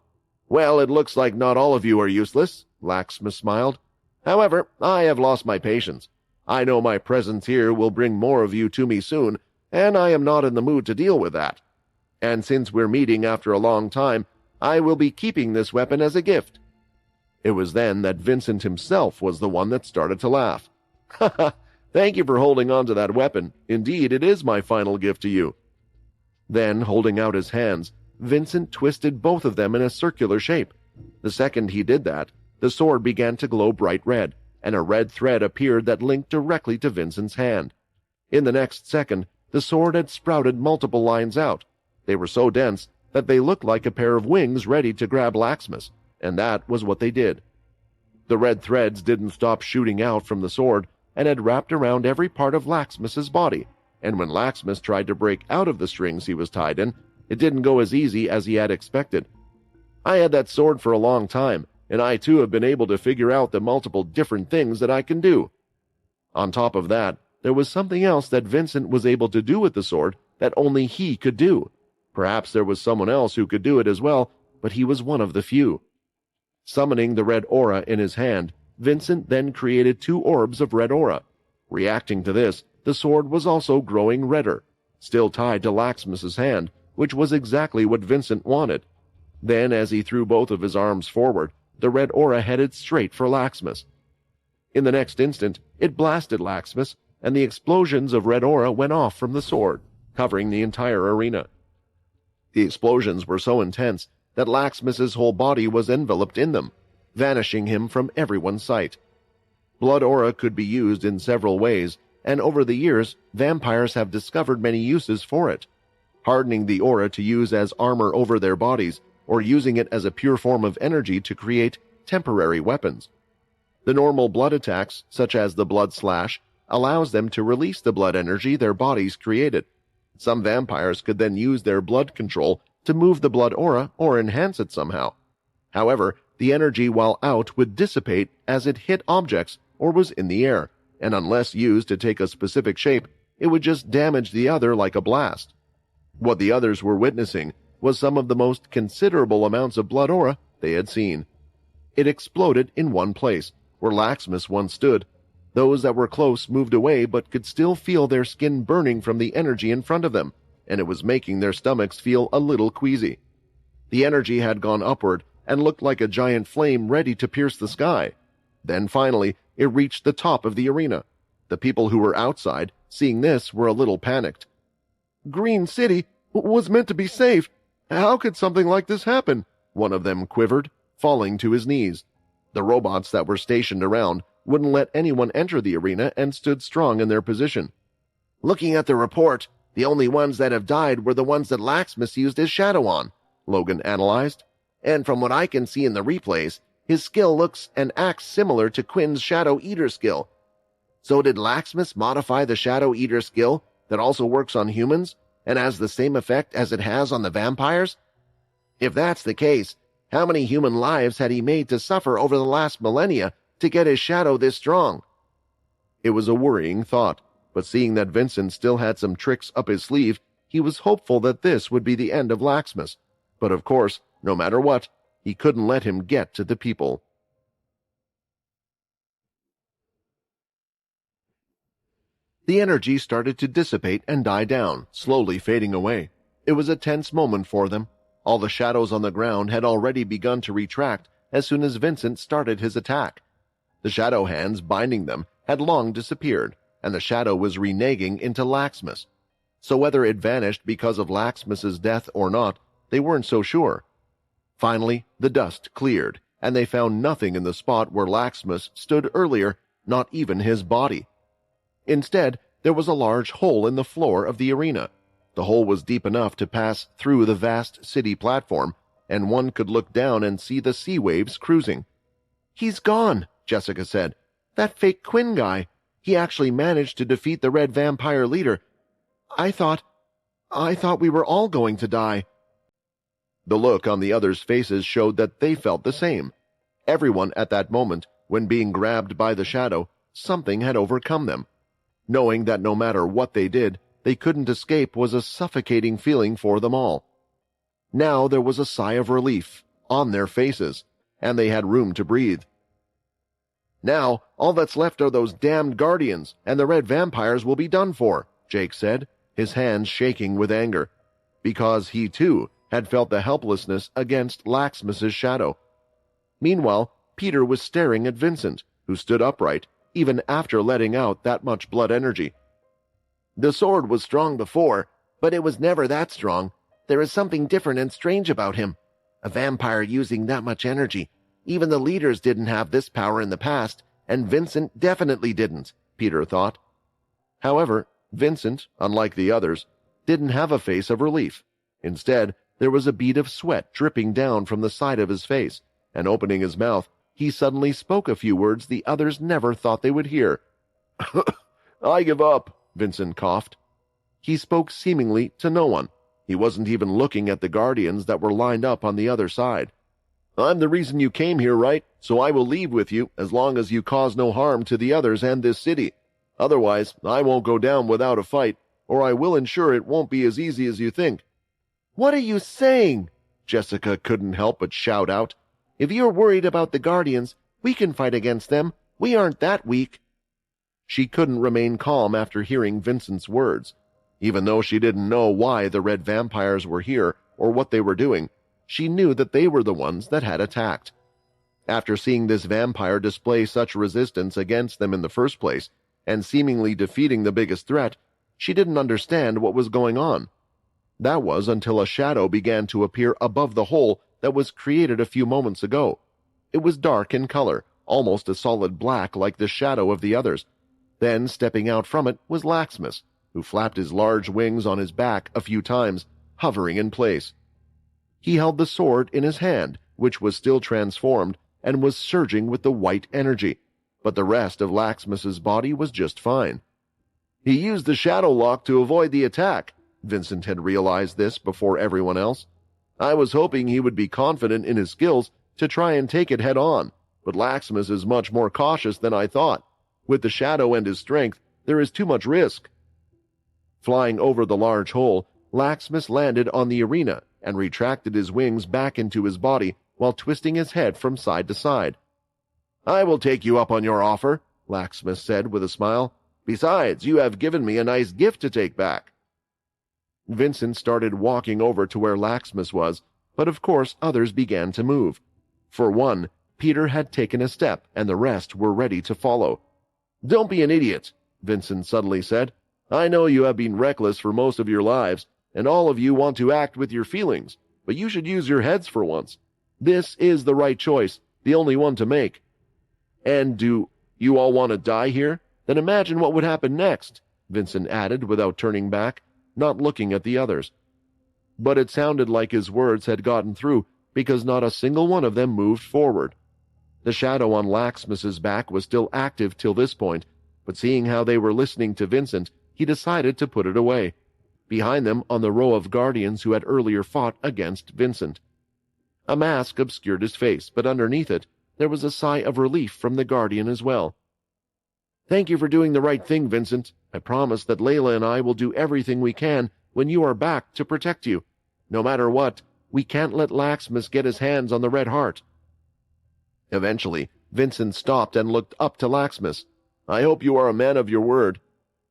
"Well, it looks like not all of you are useless," Laxmus smiled. "However, I have lost my patience. I know my presence here will bring more of you to me soon, and I am not in the mood to deal with that. And since we're meeting after a long time, I will be keeping this weapon as a gift." It was then that Vincent himself was the one that started to laugh. "Ha ha, thank you for holding on to that weapon. Indeed, it is my final gift to you." Then, holding out his hands, Vincent twisted both of them in a circular shape. The second he did that, the sword began to glow bright red, and a red thread appeared that linked directly to Vincent's hand. In the next second, the sword had sprouted multiple lines out. They were so dense that they looked like a pair of wings ready to grab Laxmus, and that was what they did. The red threads didn't stop shooting out from the sword and had wrapped around every part of Laxmus's body, and when Laxmus tried to break out of the strings he was tied in, It didn't go as easy as he had expected. I had that sword for a long time, and I too have been able to figure out the multiple different things that I can do. On top of that, there was something else that Vincent was able to do with the sword that only he could do. Perhaps there was someone else who could do it as well, but he was one of the few. Summoning the red aura in his hand, Vincent then created 2 orbs of red aura. Reacting to this, the sword was also growing redder, still tied to Laxmus's hand, which was exactly what Vincent wanted. Then, as he threw both of his arms forward, the red aura headed straight for Laxmus. In the next instant, it blasted Laxmus, and the explosions of red aura went off from the sword, covering the entire arena. The explosions were so intense that Laxmus's whole body was enveloped in them, vanishing him from everyone's sight. Blood aura could be used in several ways, and over the years, vampires have discovered many uses for it. Hardening the aura to use as armor over their bodies, or using it as a pure form of energy to create temporary weapons. The normal blood attacks, such as the blood slash, allows them to release the blood energy their bodies created. Some vampires could then use their blood control to move the blood aura or enhance it somehow. However, the energy while out would dissipate as it hit objects or was in the air, and unless used to take a specific shape, it would just damage the other like a blast. What the others were witnessing was some of the most considerable amounts of blood aura they had seen. It exploded in one place, where Laxmus once stood. Those that were close moved away but could still feel their skin burning from the energy in front of them, and it was making their stomachs feel a little queasy. The energy had gone upward and looked like a giant flame ready to pierce the sky. Then finally, it reached the top of the arena. The people who were outside, seeing this, were a little panicked. "Green City was meant to be safe. How could something like this happen?" One of them quivered, falling to his knees. The robots that were stationed around wouldn't let anyone enter the arena and stood strong in their position. "Looking at the report, the only ones that have died were the ones that Laxmus used his shadow on," Logan analyzed. "And from what I can see in the replays, his skill looks and acts similar to Quinn's Shadow Eater skill. So did Laxmus modify the Shadow Eater skill that also works on humans and has the same effect as it has on the vampires? If that's the case, how many human lives had he made to suffer over the last millennia to get his shadow this strong?" It was a worrying thought, but seeing that Vincent still had some tricks up his sleeve, he was hopeful that this would be the end of Laxmus. But of course, no matter what, he couldn't let him get to the people. The energy started to dissipate and die down, slowly fading away. It was a tense moment for them. All the shadows on the ground had already begun to retract as soon as Vincent started his attack. The shadow hands binding them had long disappeared, and the shadow was reneging into Laxmus. So whether it vanished because of Laxmus's death or not, they weren't so sure. Finally, the dust cleared, and they found nothing in the spot where Laxmus stood earlier, not even his body. Instead, there was a large hole in the floor of the arena. The hole was deep enough to pass through the vast city platform, and one could look down and see the sea waves cruising. "He's gone," Jessica said. "That fake Quinn guy. He actually managed to defeat the Red Vampire leader. I thought we were all going to die." The look on the others' faces showed that they felt the same. Everyone at that moment, when being grabbed by the shadow, something had overcome them. Knowing that no matter what they did, they couldn't escape was a suffocating feeling for them all. Now there was a sigh of relief on their faces, and they had room to breathe. "Now, all that's left are those damned guardians, and the red vampires will be done for," Jake said, his hands shaking with anger, because he, too, had felt the helplessness against Laxmus's shadow. Meanwhile, Peter was staring at Vincent, who stood upright, even after letting out that much blood energy. "The sword was strong before, but it was never that strong. There is something different and strange about him. A vampire using that much energy. Even the leaders didn't have this power in the past, and Vincent definitely didn't," Peter thought. However, Vincent, unlike the others, didn't have a face of relief. Instead, there was a bead of sweat dripping down from the side of his face, and opening his mouth, he suddenly spoke a few words the others never thought they would hear. "I give up," Vincent coughed. He spoke seemingly to no one. He wasn't even looking at the guardians that were lined up on the other side. I'm the reason you came here, right? So I will leave with you as long as you cause no harm to the others and this city. Otherwise, I won't go down without a fight, or I will ensure it won't be as easy as you think. What are you saying? Jessica couldn't help but shout out. If you're worried about the guardians, we can fight against them. We aren't that weak. She couldn't remain calm after hearing Vincent's words. Even though she didn't know why the red vampires were here or what they were doing, she knew that they were the ones that had attacked. After seeing this vampire display such resistance against them in the first place, and seemingly defeating the biggest threat, she didn't understand what was going on. That was until a shadow began to appear above the hole that was created a few moments ago. It was dark in color, almost a solid black like the shadow of the others. Then, stepping out from it, was Laxmus, who flapped his large wings on his back a few times, hovering in place. He held the sword in his hand, which was still transformed and was surging with the white energy, but the rest of Laxmus's body was just fine. He used the shadow lock to avoid the attack. Vincent had realized this before everyone else. I was hoping he would be confident in his skills to try and take it head on, but Laxmus is much more cautious than I thought. With the shadow and his strength, there is too much risk. Flying over the large hole, Laxmus landed on the arena and retracted his wings back into his body while twisting his head from side to side. I will take you up on your offer, Laxmus said with a smile. Besides, you have given me a nice gift to take back. Vincent started walking over to where Laxmus was, but of course others began to move. For one, Peter had taken a step and the rest were ready to follow. Don't be an idiot, Vincent suddenly said. I know you have been reckless for most of your lives, and all of you want to act with your feelings, but you should use your heads for once. This is the right choice, the only one to make. And do you all want to die here? Then imagine what would happen next, Vincent added without turning back, not looking at the others. But it sounded like his words had gotten through, because not a single one of them moved forward. The shadow on Laxmus's back was still active till this point, but seeing how they were listening to Vincent, he decided to put it away, behind them on the row of guardians who had earlier fought against Vincent. A mask obscured his face, but underneath it, there was a sigh of relief from the guardian as well. Thank you for doing the right thing, Vincent. I promise that Layla and I will do everything we can when you are back to protect you. No matter what, we can't let Laxmus get his hands on the Red Heart. Eventually, Vincent stopped and looked up to Laxmus. I hope you are a man of your word.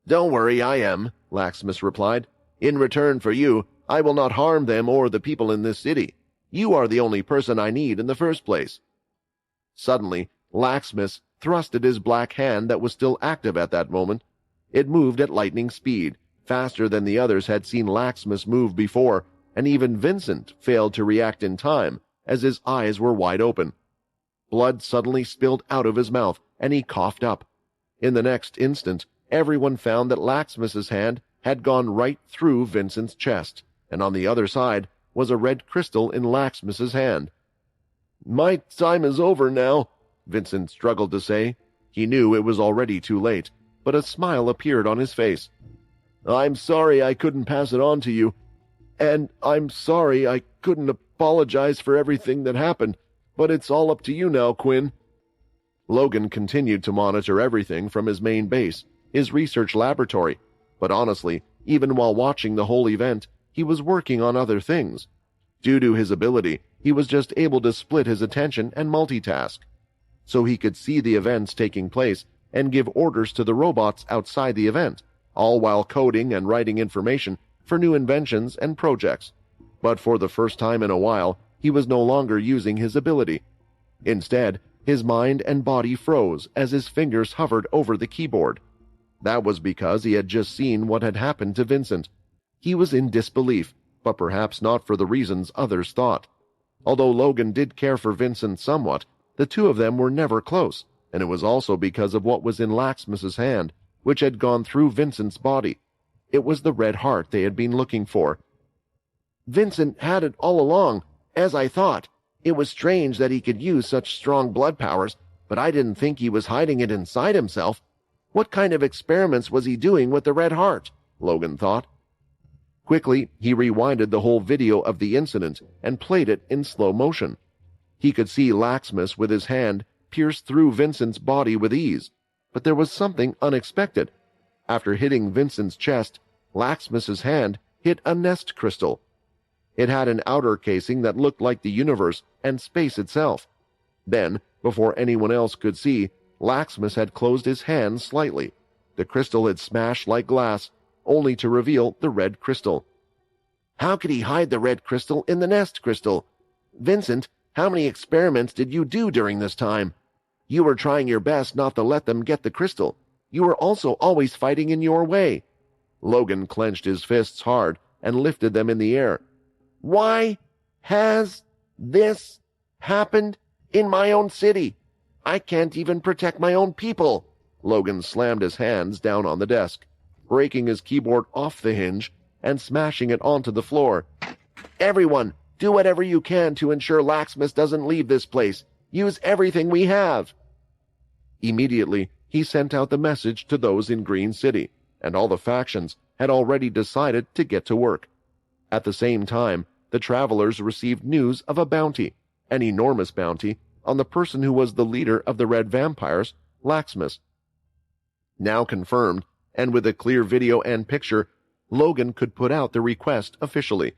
Don't worry, I am, Laxmus replied. In return for you, I will not harm them or the people in this city. You are the only person I need in the first place. Suddenly, Laxmus thrusted his black hand that was still active at that moment. It moved at lightning speed, faster than the others had seen Laxmus move before, and even Vincent failed to react in time, as his eyes were wide open. Blood suddenly spilled out of his mouth, and he coughed up. In the next instant, everyone found that Laxmus's hand had gone right through Vincent's chest, and on the other side was a red crystal in Laxmus's hand. My time is over now, Vincent struggled to say. He knew it was already too late, but a smile appeared on his face. I'm sorry I couldn't pass it on to you, and I'm sorry I couldn't apologize for everything that happened, but it's all up to you now, Quinn. Logan continued to monitor everything from his main base, his research laboratory, but honestly, even while watching the whole event, he was working on other things. Due to his ability, he was just able to split his attention and multitask, so he could see the events taking place and give orders to the robots outside the event, all while coding and writing information for new inventions and projects. But for the first time in a while, he was no longer using his ability. Instead, his mind and body froze as his fingers hovered over the keyboard. That was because he had just seen what had happened to Vincent. He was in disbelief, but perhaps not for the reasons others thought. Although Logan did care for Vincent somewhat, the two of them were never close, and it was also because of what was in Laxmus's hand, which had gone through Vincent's body. It was the red heart they had been looking for. Vincent had it all along, as I thought. It was strange that he could use such strong blood powers, but I didn't think he was hiding it inside himself. What kind of experiments was he doing with the red heart? Logan thought. Quickly, he rewinded the whole video of the incident and played it in slow motion. He could see Laxmus with his hand pierce through Vincent's body with ease, but there was something unexpected. After hitting Vincent's chest, Laxmus's hand hit a nest crystal. It had an outer casing that looked like the universe and space itself. Then, before anyone else could see, Laxmus had closed his hand slightly. The crystal had smashed like glass, only to reveal the red crystal. How could he hide the red crystal in the nest crystal? Vincent, how many experiments did you do during this time? You were trying your best not to let them get the crystal. You were also always fighting in your way. Logan clenched his fists hard and lifted them in the air. Why has this happened in my own city? I can't even protect my own people. Logan slammed his hands down on the desk, breaking his keyboard off the hinge and smashing it onto the floor. Everyone, do whatever you can to ensure Laxmus doesn't leave this place. Use everything we have. Immediately, he sent out the message to those in Green City, and all the factions had already decided to get to work. At the same time, the travelers received news of a bounty, an enormous bounty, on the person who was the leader of the Red Vampires, Laxmus. Now confirmed, and with a clear video and picture, Logan could put out the request officially.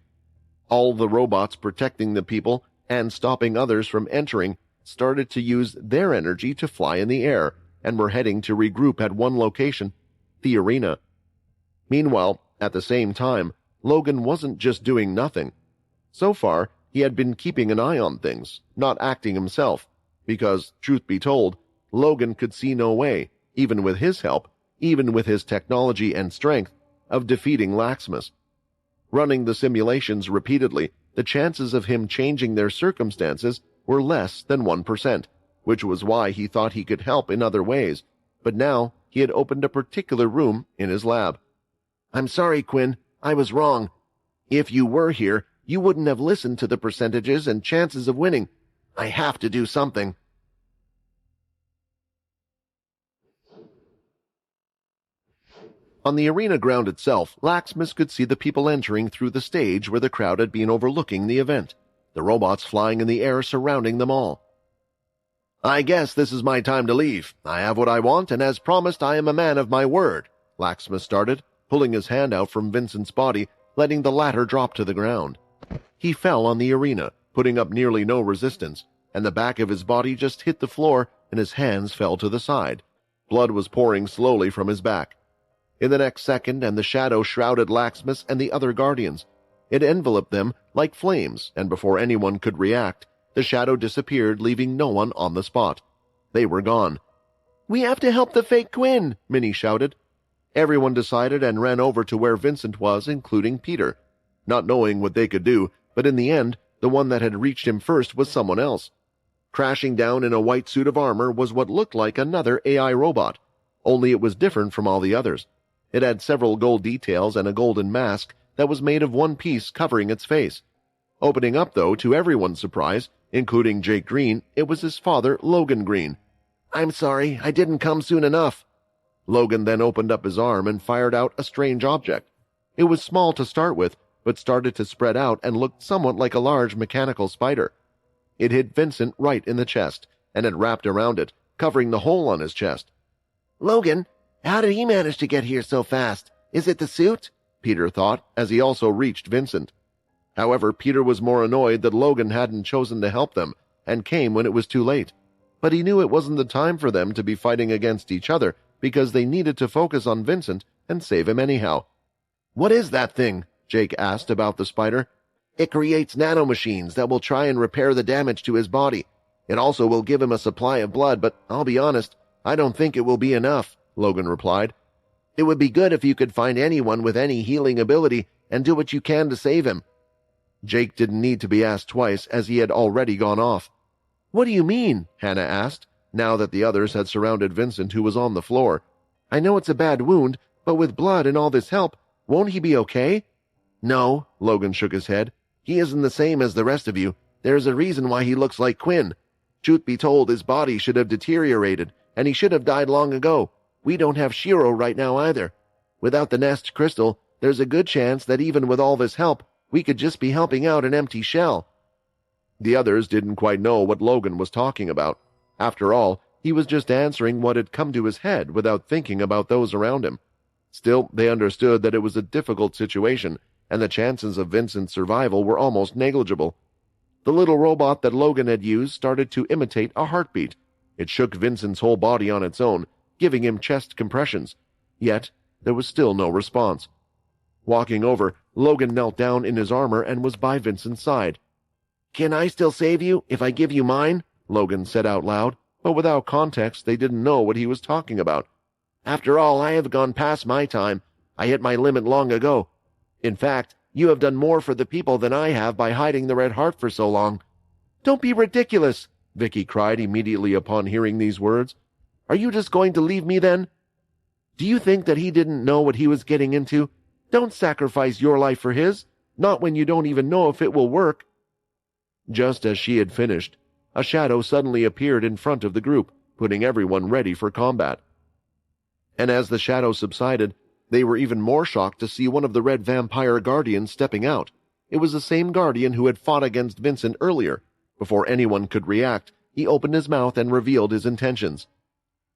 All the robots protecting the people and stopping others from entering started to use their energy to fly in the air and were heading to regroup at one location, the arena. Meanwhile, at the same time, Logan wasn't just doing nothing. So far, he had been keeping an eye on things, not acting himself, because, truth be told, Logan could see no way, even with his help, even with his technology and strength, of defeating Laxmus. Running the simulations repeatedly, the chances of him changing their circumstances were less than 1%, which was why he thought he could help in other ways, but now he had opened a particular room in his lab. I'm sorry, Quinn, I was wrong. If you were here, you wouldn't have listened to the percentages and chances of winning. I have to do something. On the arena ground itself, Laxmus could see the people entering through the stage where the crowd had been overlooking the event, the robots flying in the air surrounding them all. I guess this is my time to leave. I have what I want, and as promised, I am a man of my word, Laxmus started, pulling his hand out from Vincent's body, letting the latter drop to the ground. He fell on the arena, putting up nearly no resistance, and the back of his body just hit the floor and his hands fell to the side. Blood was pouring slowly from his back. In the next second, and the shadow shrouded Laxmus and the other guardians. It enveloped them like flames, and before anyone could react, the shadow disappeared, leaving no one on the spot. They were gone. We have to help the fake Quinn, Minnie shouted. Everyone decided and ran over to where Vincent was, including Peter, not knowing what they could do, but in the end, the one that had reached him first was someone else. Crashing down in a white suit of armor was what looked like another AI robot, only it was different from all the others. It had several gold details and a golden mask that was made of one piece covering its face. Opening up, though, to everyone's surprise, including Jake Green, it was his father, Logan Green. I'm sorry, I didn't come soon enough. Logan then opened up his arm and fired out a strange object. It was small to start with, but started to spread out and looked somewhat like a large mechanical spider. It hit Vincent right in the chest, and it wrapped around it, covering the hole on his chest. Logan, how did he manage to get here so fast? Is it the suit? Peter thought, as he also reached Vincent. However, Peter was more annoyed that Logan hadn't chosen to help them, and came when it was too late. But he knew it wasn't the time for them to be fighting against each other, because they needed to focus on Vincent and save him anyhow. What is that thing? Jake asked about the spider. It creates nanomachines that will try and repair the damage to his body. It also will give him a supply of blood, but I'll be honest, I don't think it will be enough, Logan replied. It would be good if you could find anyone with any healing ability and do what you can to save him. Jake didn't need to be asked twice, as he had already gone off. What do you mean? Hannah asked, now that the others had surrounded Vincent, who was on the floor. I know it's a bad wound, but with blood and all this help, won't he be okay? No, Logan shook his head. He isn't the same as the rest of you. There's a reason why he looks like Quinn. Truth be told, his body should have deteriorated, and he should have died long ago. We don't have Shiro right now either. Without the nest crystal, There's a good chance that even with all this help, we could just be helping out an empty shell." The others didn't quite know what Logan was talking about. After all, he was just answering what had come to his head without thinking about those around him. Still, they understood that it was a difficult situation, and the chances of Vincent's survival were almost negligible. The little robot that Logan had used started to imitate a heartbeat. It shook Vincent's whole body on its own, giving him chest compressions. Yet, there was still no response. Walking over, Logan knelt down in his armor and was by Vincent's side. "Can I still save you if I give you mine?" Logan said out loud, but without context they didn't know what he was talking about. "After all, I have gone past my time. I hit my limit long ago. In fact, you have done more for the people than I have by hiding the red heart for so long." "Don't be ridiculous!" Vicky cried immediately upon hearing these words. "Are you just going to leave me then? Do you think that he didn't know what he was getting into? Don't sacrifice your life for his, not when you don't even know if it will work." Just as she had finished, a shadow suddenly appeared in front of the group, putting everyone ready for combat. And as the shadow subsided, they were even more shocked to see one of the red vampire guardians stepping out. It was the same guardian who had fought against Vincent earlier. Before anyone could react, he opened his mouth and revealed his intentions.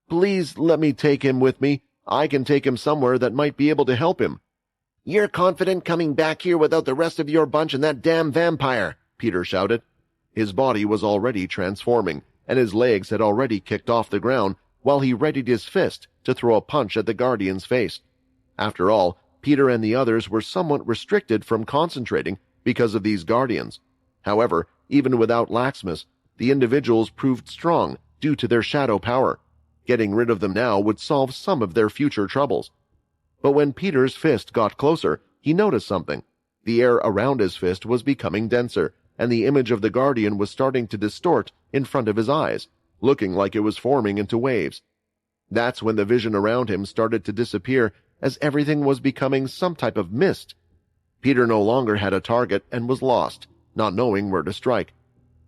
"Please let me take him with me. I can take him somewhere that might be able to help him." "You're confident coming back here without the rest of your bunch and that damn vampire?" Peter shouted. His body was already transforming, and his legs had already kicked off the ground while he readied his fist to throw a punch at the guardian's face. After all, Peter and the others were somewhat restricted from concentrating because of these guardians. However, even without laxness, the individuals proved strong due to their shadow power. Getting rid of them now would solve some of their future troubles. But when Peter's fist got closer, he noticed something. The air around his fist was becoming denser, and the image of the guardian was starting to distort in front of his eyes, looking like it was forming into waves. That's when the vision around him started to disappear, as everything was becoming some type of mist. Peter no longer had a target and was lost, not knowing where to strike.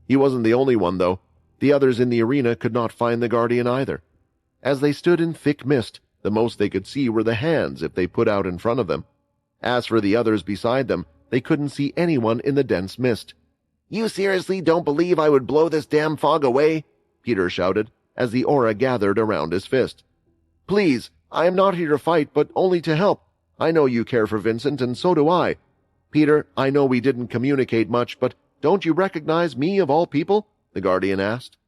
He wasn't the only one, though. The others in the arena could not find the guardian either. As they stood in thick mist, the most they could see were the hands if they put out in front of them. As for the others beside them, they couldn't see anyone in the dense mist. "You seriously don't believe I would blow this damn fog away?" Peter shouted, as the aura gathered around his fist. "Please, I am not here to fight, but only to help. I know you care for Vincent, and so do I. Peter, I know we didn't communicate much, but don't you recognize me of all people?" the guardian asked.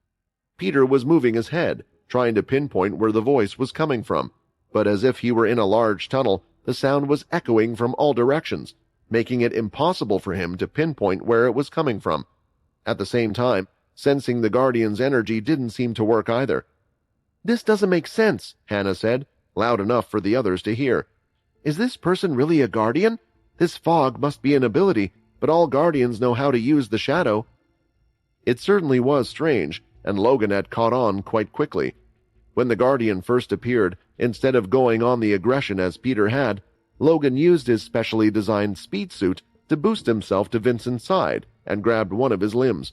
Peter was moving his head, trying to pinpoint where the voice was coming from, but as if he were in a large tunnel, the sound was echoing from all directions, making it impossible for him to pinpoint where it was coming from. At the same time, sensing the guardian's energy didn't seem to work either. "This doesn't make sense," Hannah said, loud enough for the others to hear. "Is this person really a guardian? This fog must be an ability, but all guardians know how to use the shadow." It certainly was strange, and Logan had caught on quite quickly. When the guardian first appeared, instead of going on the aggression as Peter had, Logan used his specially designed speed suit to boost himself to Vincent's side and grabbed one of his limbs.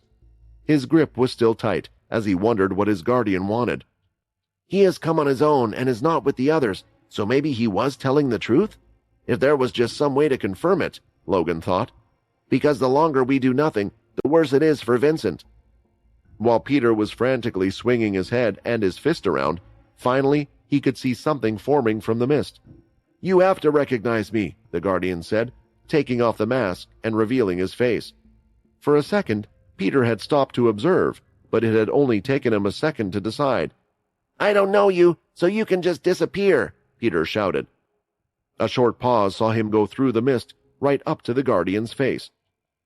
His grip was still tight as he wondered what his guardian wanted. "He has come on his own and is not with the others, so maybe he was telling the truth? If there was just some way to confirm it," Logan thought. "Because the longer we do nothing, the worse it is for Vincent." While Peter was frantically swinging his head and his fist around, finally he could see something forming from the mist. "You have to recognize me," the guardian said, taking off the mask and revealing his face. For a second, Peter had stopped to observe, but it had only taken him a second to decide. "I don't know you, so you can just disappear," Peter shouted. A short pause saw him go through the mist right up to the guardian's face.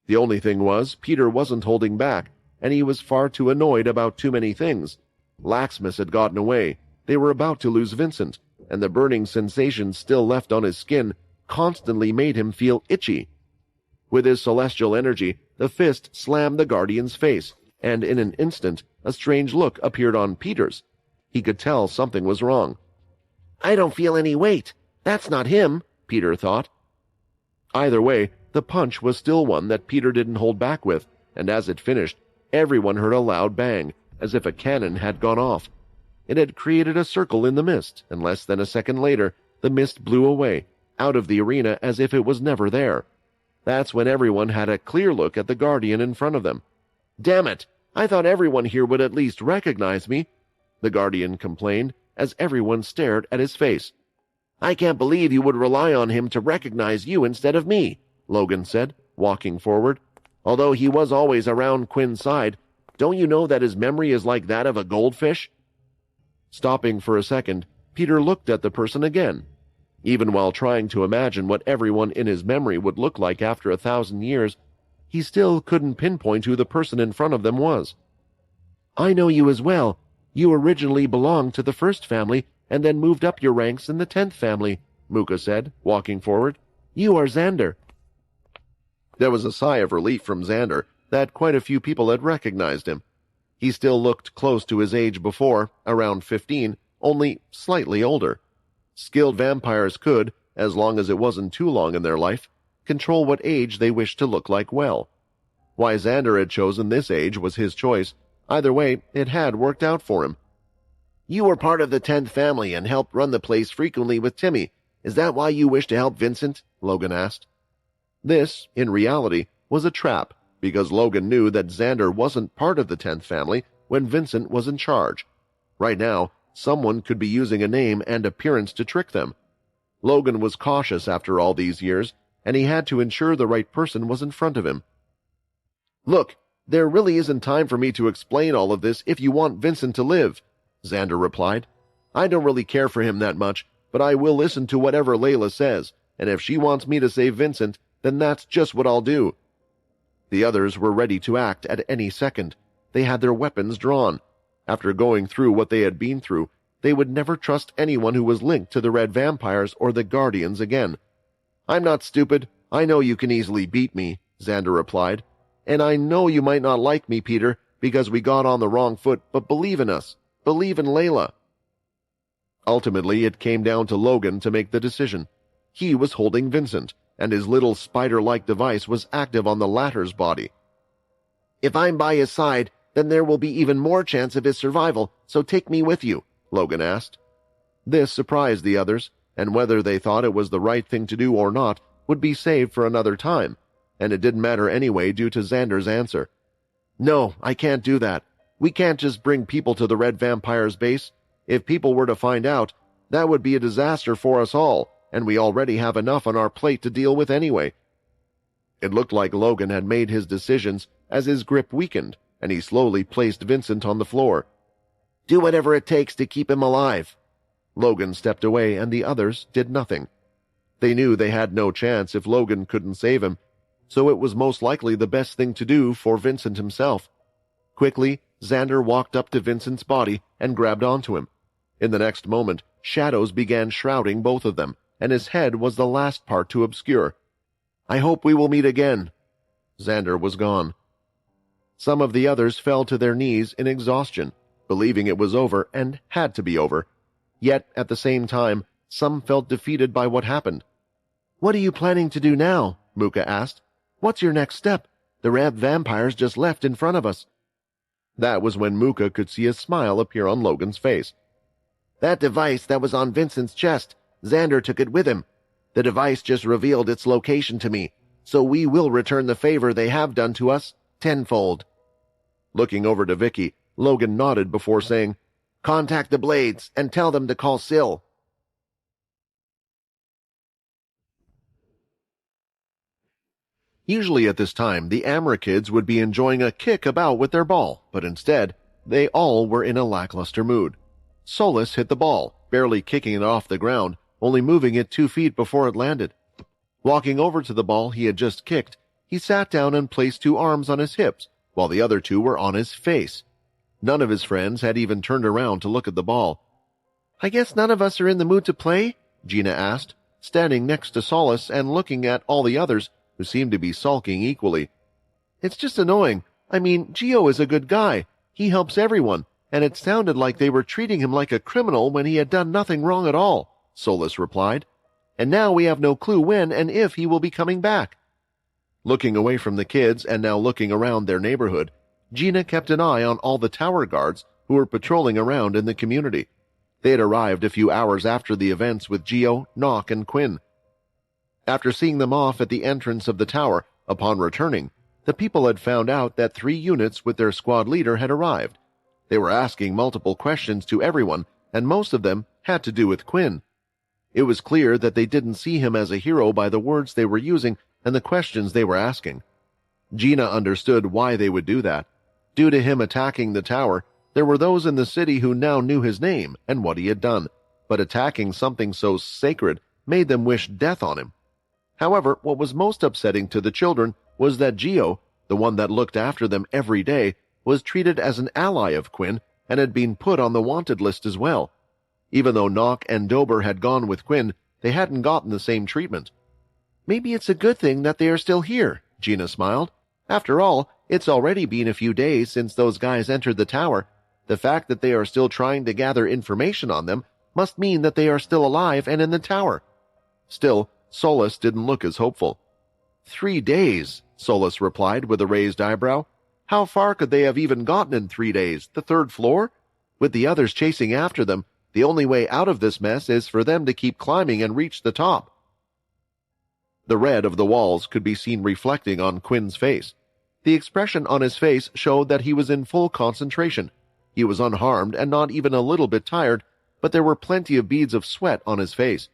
The only thing was, Peter wasn't holding back, and he was far too annoyed about too many things. Laxness had gotten away, they were about to lose Vincent, and the burning sensation still left on his skin constantly made him feel itchy. With his celestial energy, the fist slammed the guardian's face, and in an instant, a strange look appeared on Peter's. He could tell something was wrong. "I don't feel any weight. That's not him," Peter thought. Either way, the punch was still one that Peter didn't hold back with, and as it finished, everyone heard a loud bang, as if a cannon had gone off. It had created a circle in the mist, and less than a second later, the mist blew away, out of the arena as if it was never there. That's when everyone had a clear look at the Guardian in front of them. "Damn it! I thought everyone here would at least recognize me," the Guardian complained as everyone stared at his face. "I can't believe you would rely on him to recognize you instead of me," Logan said, walking forward. "Although he was always around Quinn's side, don't you know that his memory is like that of a goldfish?" Stopping for a second, Peter looked at the person again. Even while trying to imagine what everyone in his memory would look like after 1,000 years, he still couldn't pinpoint who the person in front of them was. "I know you as well. You originally belonged to the first family and then moved up your ranks in the 10th family," Muka said, walking forward. "You are Xander." There was a sigh of relief from Xander that quite a few people had recognized him. He still looked close to his age before, around 15, only slightly older. Skilled vampires could, as long as it wasn't too long in their life, control what age they wished to look like well. Why Xander had chosen this age was his choice. Either way, it had worked out for him. "You were part of the 10th family and helped run the place frequently with Timmy. Is that why you wish to help Vincent?" Logan asked. This, in reality, was a trap, because Logan knew that Xander wasn't part of the 10th family when Vincent was in charge. Right now, someone could be using a name and appearance to trick them. Logan was cautious after all these years, and he had to ensure the right person was in front of him. "Look, there really isn't time for me to explain all of this if you want Vincent to live," Xander replied. "I don't really care for him that much, but I will listen to whatever Layla says, and if she wants me to save Vincent, then that's just what I'll do." The others were ready to act at any second. They had their weapons drawn. After going through what they had been through, they would never trust anyone who was linked to the Red Vampires or the Guardians again. "I'm not stupid. I know you can easily beat me," Xander replied. "And I know you might not like me, Peter, because we got on the wrong foot, but believe in us. Believe in Layla." Ultimately, it came down to Logan to make the decision. He was holding Vincent, and his little spider-like device was active on the latter's body. "If I'm by his side, then there will be even more chance of his survival, so take me with you," Logan asked. This surprised the others, and whether they thought it was the right thing to do or not would be saved for another time, and it didn't matter anyway due to Xander's answer. "No, I can't do that. We can't just bring people to the Red Vampire's base. If people were to find out, that would be a disaster for us all, and we already have enough on our plate to deal with anyway." It looked like Logan had made his decisions as his grip weakened, and he slowly placed Vincent on the floor. "Do whatever it takes to keep him alive." Logan stepped away, and the others did nothing. They knew they had no chance if Logan couldn't save him, so it was most likely the best thing to do for Vincent himself. Quickly, Xander walked up to Vincent's body and grabbed onto him. In the next moment, shadows began shrouding both of them, and his head was the last part to obscure. "I hope we will meet again." Xander was gone. Some of the others fell to their knees in exhaustion, believing it was over and had to be over. Yet, at the same time, some felt defeated by what happened. "What are you planning to do now?" Muka asked. "What's your next step? The Red Vampires just left in front of us." That was when Muka could see a smile appear on Logan's face. "That device that was on Vincent's chest, Xander took it with him. The device just revealed its location to me, so we will return the favor they have done to us tenfold." Looking over to Vicky, Logan nodded before saying, "Contact the Blades and tell them to call Syl." Usually at this time, the Amra kids would be enjoying a kick about with their ball, but instead, they all were in a lackluster mood. Solus hit the ball, barely kicking it off the ground, only moving it 2 feet before it landed. Walking over to the ball he had just kicked, he sat down and placed 2 arms on his hips, while the other 2 were on his face. None of his friends had even turned around to look at the ball. "I guess none of us are in the mood to play?" Gina asked, standing next to Solus and looking at all the others, who seemed to be sulking equally. "It's just annoying. I mean, Gio is a good guy. He helps everyone, and it sounded like they were treating him like a criminal when he had done nothing wrong at all," Solus replied. "And now we have no clue when and if he will be coming back." Looking away from the kids and now looking around their neighborhood, Gina kept an eye on all the tower guards who were patrolling around in the community. They had arrived a few hours after the events with Gio, Nock, and Quinn. After seeing them off at the entrance of the tower, upon returning, the people had found out that 3 units with their squad leader had arrived. They were asking multiple questions to everyone, and most of them had to do with Quinn. It was clear that they didn't see him as a hero by the words they were using and the questions they were asking. Gina understood why they would do that. Due to him attacking the tower, there were those in the city who now knew his name and what he had done, but attacking something so sacred made them wish death on him. However, what was most upsetting to the children was that Gio, the one that looked after them every day, was treated as an ally of Quinn and had been put on the wanted list as well. Even though Nock and Dober had gone with Quinn, they hadn't gotten the same treatment. "Maybe it's a good thing that they are still here," Gina smiled. "After all, it's already been a few days since those guys entered the tower. The fact that they are still trying to gather information on them must mean that they are still alive and in the tower." Still, Solus didn't look as hopeful. 3 days, Solus replied with a raised eyebrow. How far could they have even gotten in 3 days? The 3rd floor? With the others chasing after them, the only way out of this mess is for them to keep climbing and reach the top. The red of the walls could be seen reflecting on Quinn's face. The expression on his face showed that he was in full concentration. He was unharmed and not even a little bit tired, but there were plenty of beads of sweat on his face.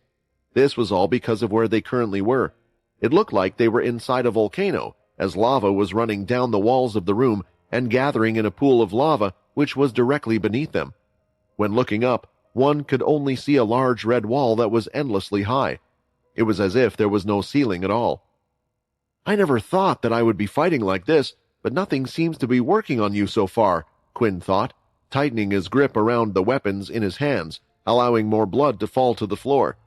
This was all because of where they currently were. It looked like they were inside a volcano, as lava was running down the walls of the room and gathering in a pool of lava which was directly beneath them. When looking up, one could only see a large red wall that was endlessly high. It was as if there was no ceiling at all. "I never thought that I would be fighting like this, but nothing seems to be working on you so far," Quinn thought, tightening his grip around the weapons in his hands, allowing more blood to fall to the floor.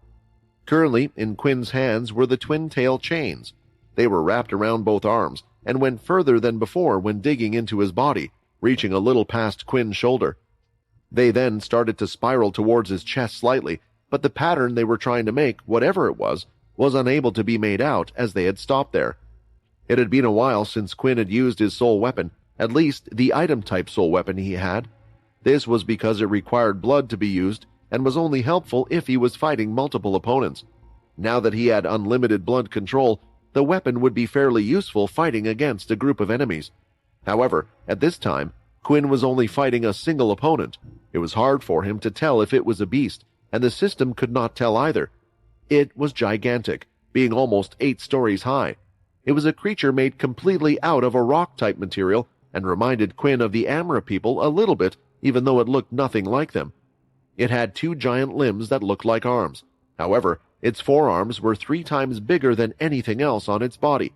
Currently, in Quinn's hands were the twin-tail chains. They were wrapped around both arms and went further than before when digging into his body, reaching a little past Quinn's shoulder. They then started to spiral towards his chest slightly, but the pattern they were trying to make, whatever it was unable to be made out as they had stopped there. It had been a while since Quinn had used his soul weapon, at least the item-type soul weapon he had. This was because it required blood to be used and was only helpful if he was fighting multiple opponents. Now that he had unlimited blood control, the weapon would be fairly useful fighting against a group of enemies. However, at this time, Quinn was only fighting a single opponent. It was hard for him to tell if it was a beast, and the system could not tell either. It was gigantic, being almost 8 stories high. It was a creature made completely out of a rock-type material and reminded Quinn of the Amra people a little bit, even though it looked nothing like them. It had 2 giant limbs that looked like arms. However, its forearms were 3 times bigger than anything else on its body.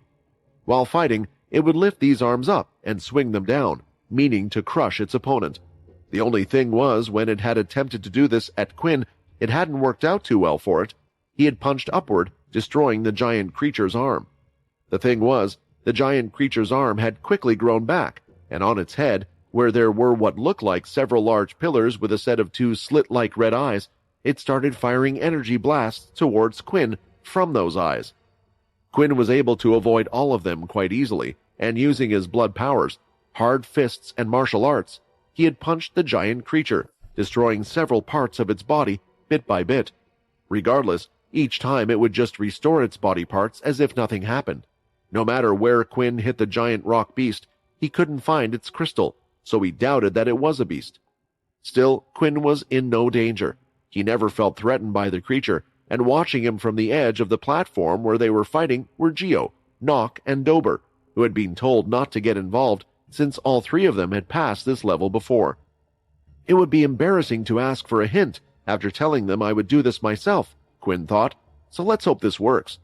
While fighting, it would lift these arms up and swing them down, meaning to crush its opponent. The only thing was, when it had attempted to do this at Quinn, it hadn't worked out too well for it. He had punched upward, destroying the giant creature's arm. The thing was, the giant creature's arm had quickly grown back, and on its head, where there were what looked like several large pillars with a set of 2 slit-like red eyes, it started firing energy blasts towards Quinn from those eyes. Quinn was able to avoid all of them quite easily, and using his blood powers, hard fists, and martial arts, he had punched the giant creature, destroying several parts of its body bit by bit. Regardless, each time it would just restore its body parts as if nothing happened. No matter where Quinn hit the giant rock beast, he couldn't find its crystal, so he doubted that it was a beast. Still, Quinn was in no danger. He never felt threatened by the creature, and watching him from the edge of the platform where they were fighting were Gio, Nock, and Dober, who had been told not to get involved since all 3 of them had passed this level before. It would be embarrassing to ask for a hint after telling them I would do this myself, Quinn thought, so let's hope this works.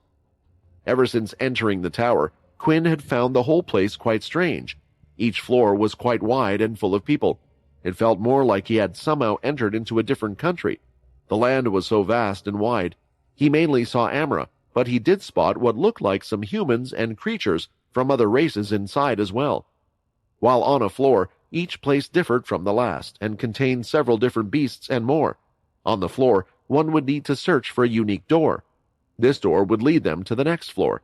Ever since entering the tower, Quinn had found the whole place quite strange. Each floor was quite wide and full of people. It felt more like he had somehow entered into a different country. The land was so vast and wide. He mainly saw Amra, but he did spot what looked like some humans and creatures from other races inside as well. While on a floor, each place differed from the last and contained several different beasts and more. On the floor, one would need to search for a unique door. This door would lead them to the next floor.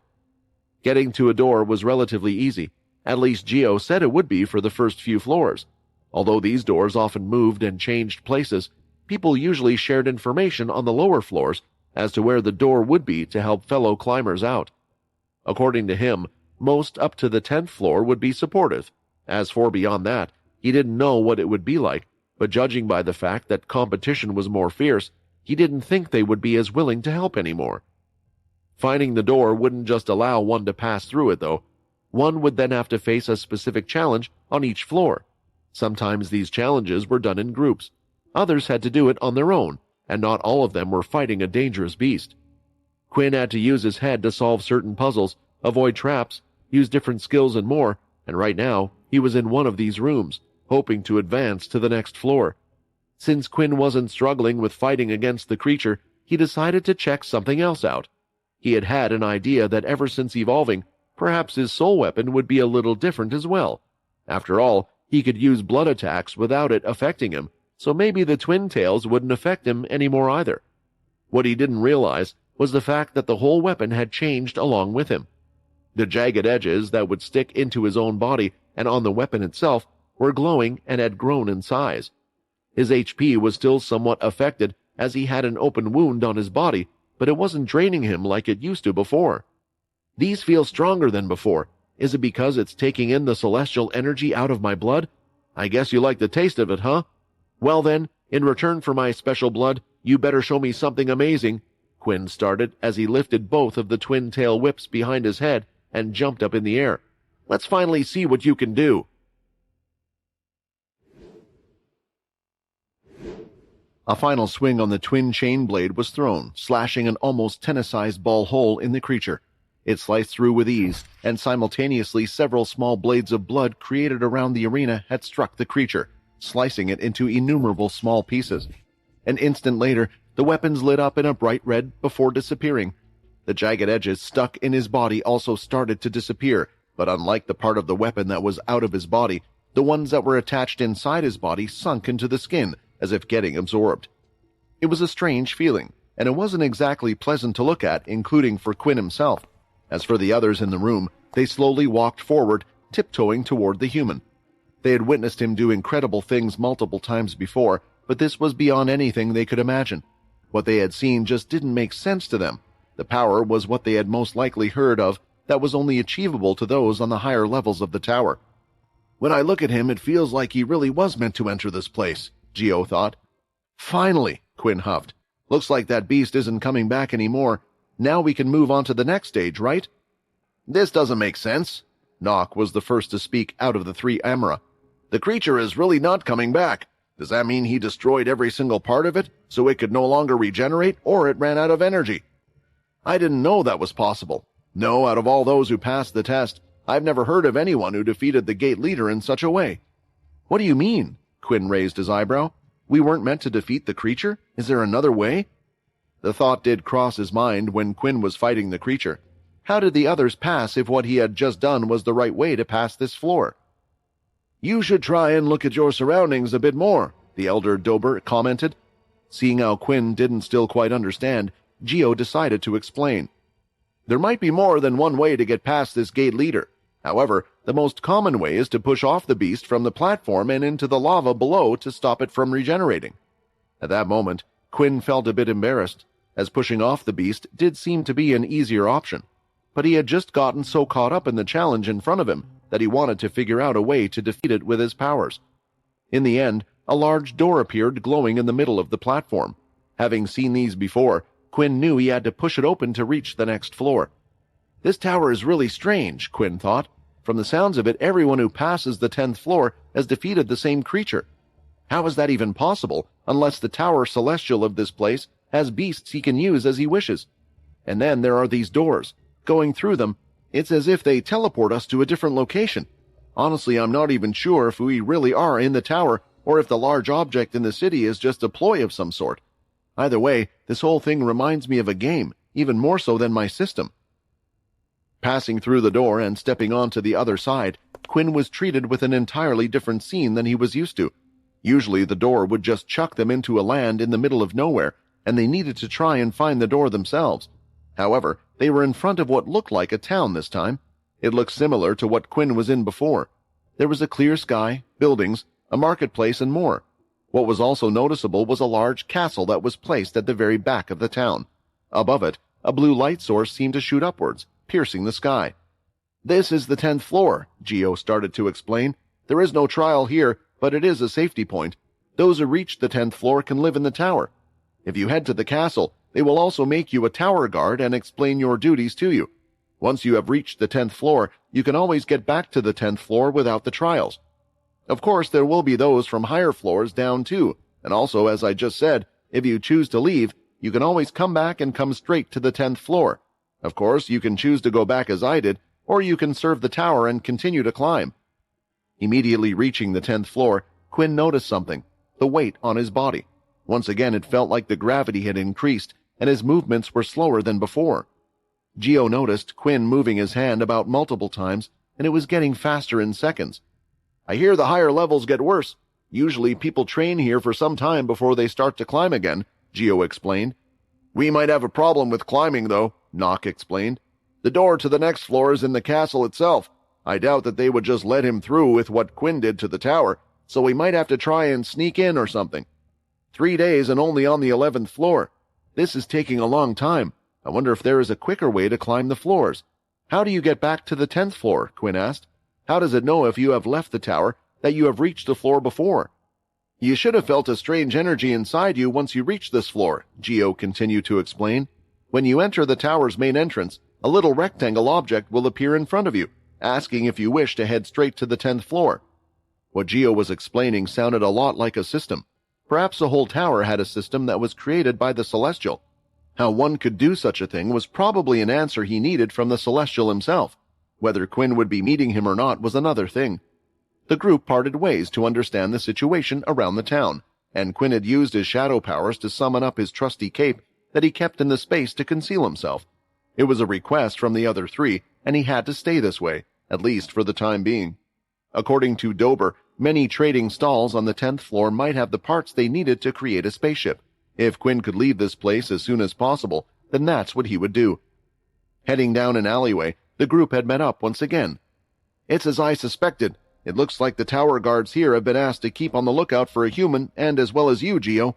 Getting to a door was relatively easy. At least Gio said it would be for the first few floors. Although these doors often moved and changed places, people usually shared information on the lower floors as to where the door would be to help fellow climbers out. According to him, most up to the 10th floor would be supportive. As for beyond that, he didn't know what it would be like, but judging by the fact that competition was more fierce, he didn't think they would be as willing to help anymore. Finding the door wouldn't just allow one to pass through it, though. One would then have to face a specific challenge on each floor. Sometimes these challenges were done in groups. Others had to do it on their own, and not all of them were fighting a dangerous beast. Quinn had to use his head to solve certain puzzles, avoid traps, use different skills and more, and right now, he was in one of these rooms, hoping to advance to the next floor. Since Quinn wasn't struggling with fighting against the creature, he decided to check something else out. He had had an idea that ever since evolving, perhaps his soul weapon would be a little different as well. After all, he could use blood attacks without it affecting him, so maybe the twin tails wouldn't affect him anymore either. What he didn't realize was the fact that the whole weapon had changed along with him. The jagged edges that would stick into his own body and on the weapon itself were glowing and had grown in size. His HP was still somewhat affected as he had an open wound on his body, but it wasn't draining him like it used to before. These feel stronger than before. Is it because it's taking in the celestial energy out of my blood? I guess you like the taste of it, huh? Well then, in return for my special blood, you better show me something amazing, Quinn started as he lifted both of the twin tail whips behind his head and jumped up in the air. Let's finally see what you can do. A final swing on the twin chain blade was thrown, slashing an almost tennis-sized ball hole in the creature. It sliced through with ease, and simultaneously several small blades of blood created around the arena had struck the creature, slicing it into innumerable small pieces. An instant later, the weapons lit up in a bright red before disappearing. The jagged edges stuck in his body also started to disappear, but unlike the part of the weapon that was out of his body, the ones that were attached inside his body sunk into the skin, as if getting absorbed. It was a strange feeling, and it wasn't exactly pleasant to look at, including for Quinn himself. As for the others in the room, they slowly walked forward, tiptoeing toward the human. They had witnessed him do incredible things multiple times before, but this was beyond anything they could imagine. What they had seen just didn't make sense to them. The power was what they had most likely heard of, that was only achievable to those on the higher levels of the tower. When I look at him, it feels like he really was meant to enter this place, Geo thought. Finally, Quinn huffed. Looks like that beast isn't coming back anymore. Now we can move on to the next stage, right? This doesn't make sense. Nock was the first to speak out of the three Amara. The creature is really not coming back. Does that mean he destroyed every single part of it, so it could no longer regenerate, or it ran out of energy? I didn't know that was possible. No, out of all those who passed the test, I've never heard of anyone who defeated the gate leader in such a way. What do you mean? Quinn raised his eyebrow. We weren't meant to defeat the creature? Is there another way? The thought did cross his mind when Quinn was fighting the creature. How did the others pass if what he had just done was the right way to pass this floor? You should try and look at your surroundings a bit more, the elder Dober commented. Seeing how Quinn didn't still quite understand, Geo decided to explain. There might be more than one way to get past this gate leader. However, the most common way is to push off the beast from the platform and into the lava below to stop it from regenerating. At that moment, Quinn felt a bit embarrassed, as pushing off the beast did seem to be an easier option. But he had just gotten so caught up in the challenge in front of him that he wanted to figure out a way to defeat it with his powers. In the end, a large door appeared glowing in the middle of the platform. Having seen these before, Quinn knew he had to push it open to reach the next floor. This tower is really strange, Quinn thought. From the sounds of it, everyone who passes the 10th floor has defeated the same creature. How is that even possible, unless the tower celestial of this place has beasts he can use as he wishes? And then there are these doors. Going through them, it's as if they teleport us to a different location. Honestly, I'm not even sure if we really are in the tower, or if the large object in the city is just a ploy of some sort. Either way, this whole thing reminds me of a game, even more so than my system. Passing through the door and stepping onto the other side, Quinn was treated with an entirely different scene than he was used to. Usually the door would just chuck them into a land in the middle of nowhere, and they needed to try and find the door themselves. However, they were in front of what looked like a town this time. It looked similar to what Quinn was in before. There was a clear sky, buildings, a marketplace, and more. What was also noticeable was a large castle that was placed at the very back of the town. Above it, a blue light source seemed to shoot upwards, piercing the sky. "This is the 10th floor," Geo started to explain. "There is no trial here, but it is a safety point. Those who reach the 10th floor can live in the tower. If you head to the castle, they will also make you a tower guard and explain your duties to you. Once you have reached the 10th floor, you can always get back to the 10th floor without the trials. Of course, there will be those from higher floors down too, and also, as I just said, if you choose to leave, you can always come back and come straight to the 10th floor. Of course, you can choose to go back as I did, or you can serve the tower and continue to climb." Immediately reaching the 10th floor, Quinn noticed something: the weight on his body. Once again, it felt like the gravity had increased, and his movements were slower than before. Geo noticed Quinn moving his hand about multiple times, and it was getting faster in seconds. "I hear the higher levels get worse. Usually people train here for some time before they start to climb again," Geo explained. "We might have a problem with climbing, though," Nock explained. "The door to the next floor is in the castle itself. I doubt that they would just let him through with what Quinn did to the tower, so we might have to try and sneak in or something. 3 days and only on the 11th floor. This is taking a long time. I wonder if there is a quicker way to climb the floors." "How do you get back to the 10th floor?" Quinn asked. "How does it know if you have left the tower that you have reached the floor before?" "You should have felt a strange energy inside you once you reached this floor," Geo continued to explain. "When you enter the tower's main entrance, a little rectangle object will appear in front of you, asking if you wish to head straight to the 10th floor. What Geo was explaining sounded a lot like a system. Perhaps the whole tower had a system that was created by the Celestial. How one could do such a thing was probably an answer he needed from the Celestial himself. Whether Quinn would be meeting him or not was another thing. The group parted ways to understand the situation around the town, and Quinn had used his shadow powers to summon up his trusty cape that he kept in the space to conceal himself. It was a request from the other three, and he had to stay this way, at least for the time being. According to Dober, many trading stalls on the 10th floor might have the parts they needed to create a spaceship. If Quinn could leave this place as soon as possible, then that's what he would do. Heading down an alleyway, the group had met up once again. "It's as I suspected. It looks like the tower guards here have been asked to keep on the lookout for a human, and as well as you, Geo."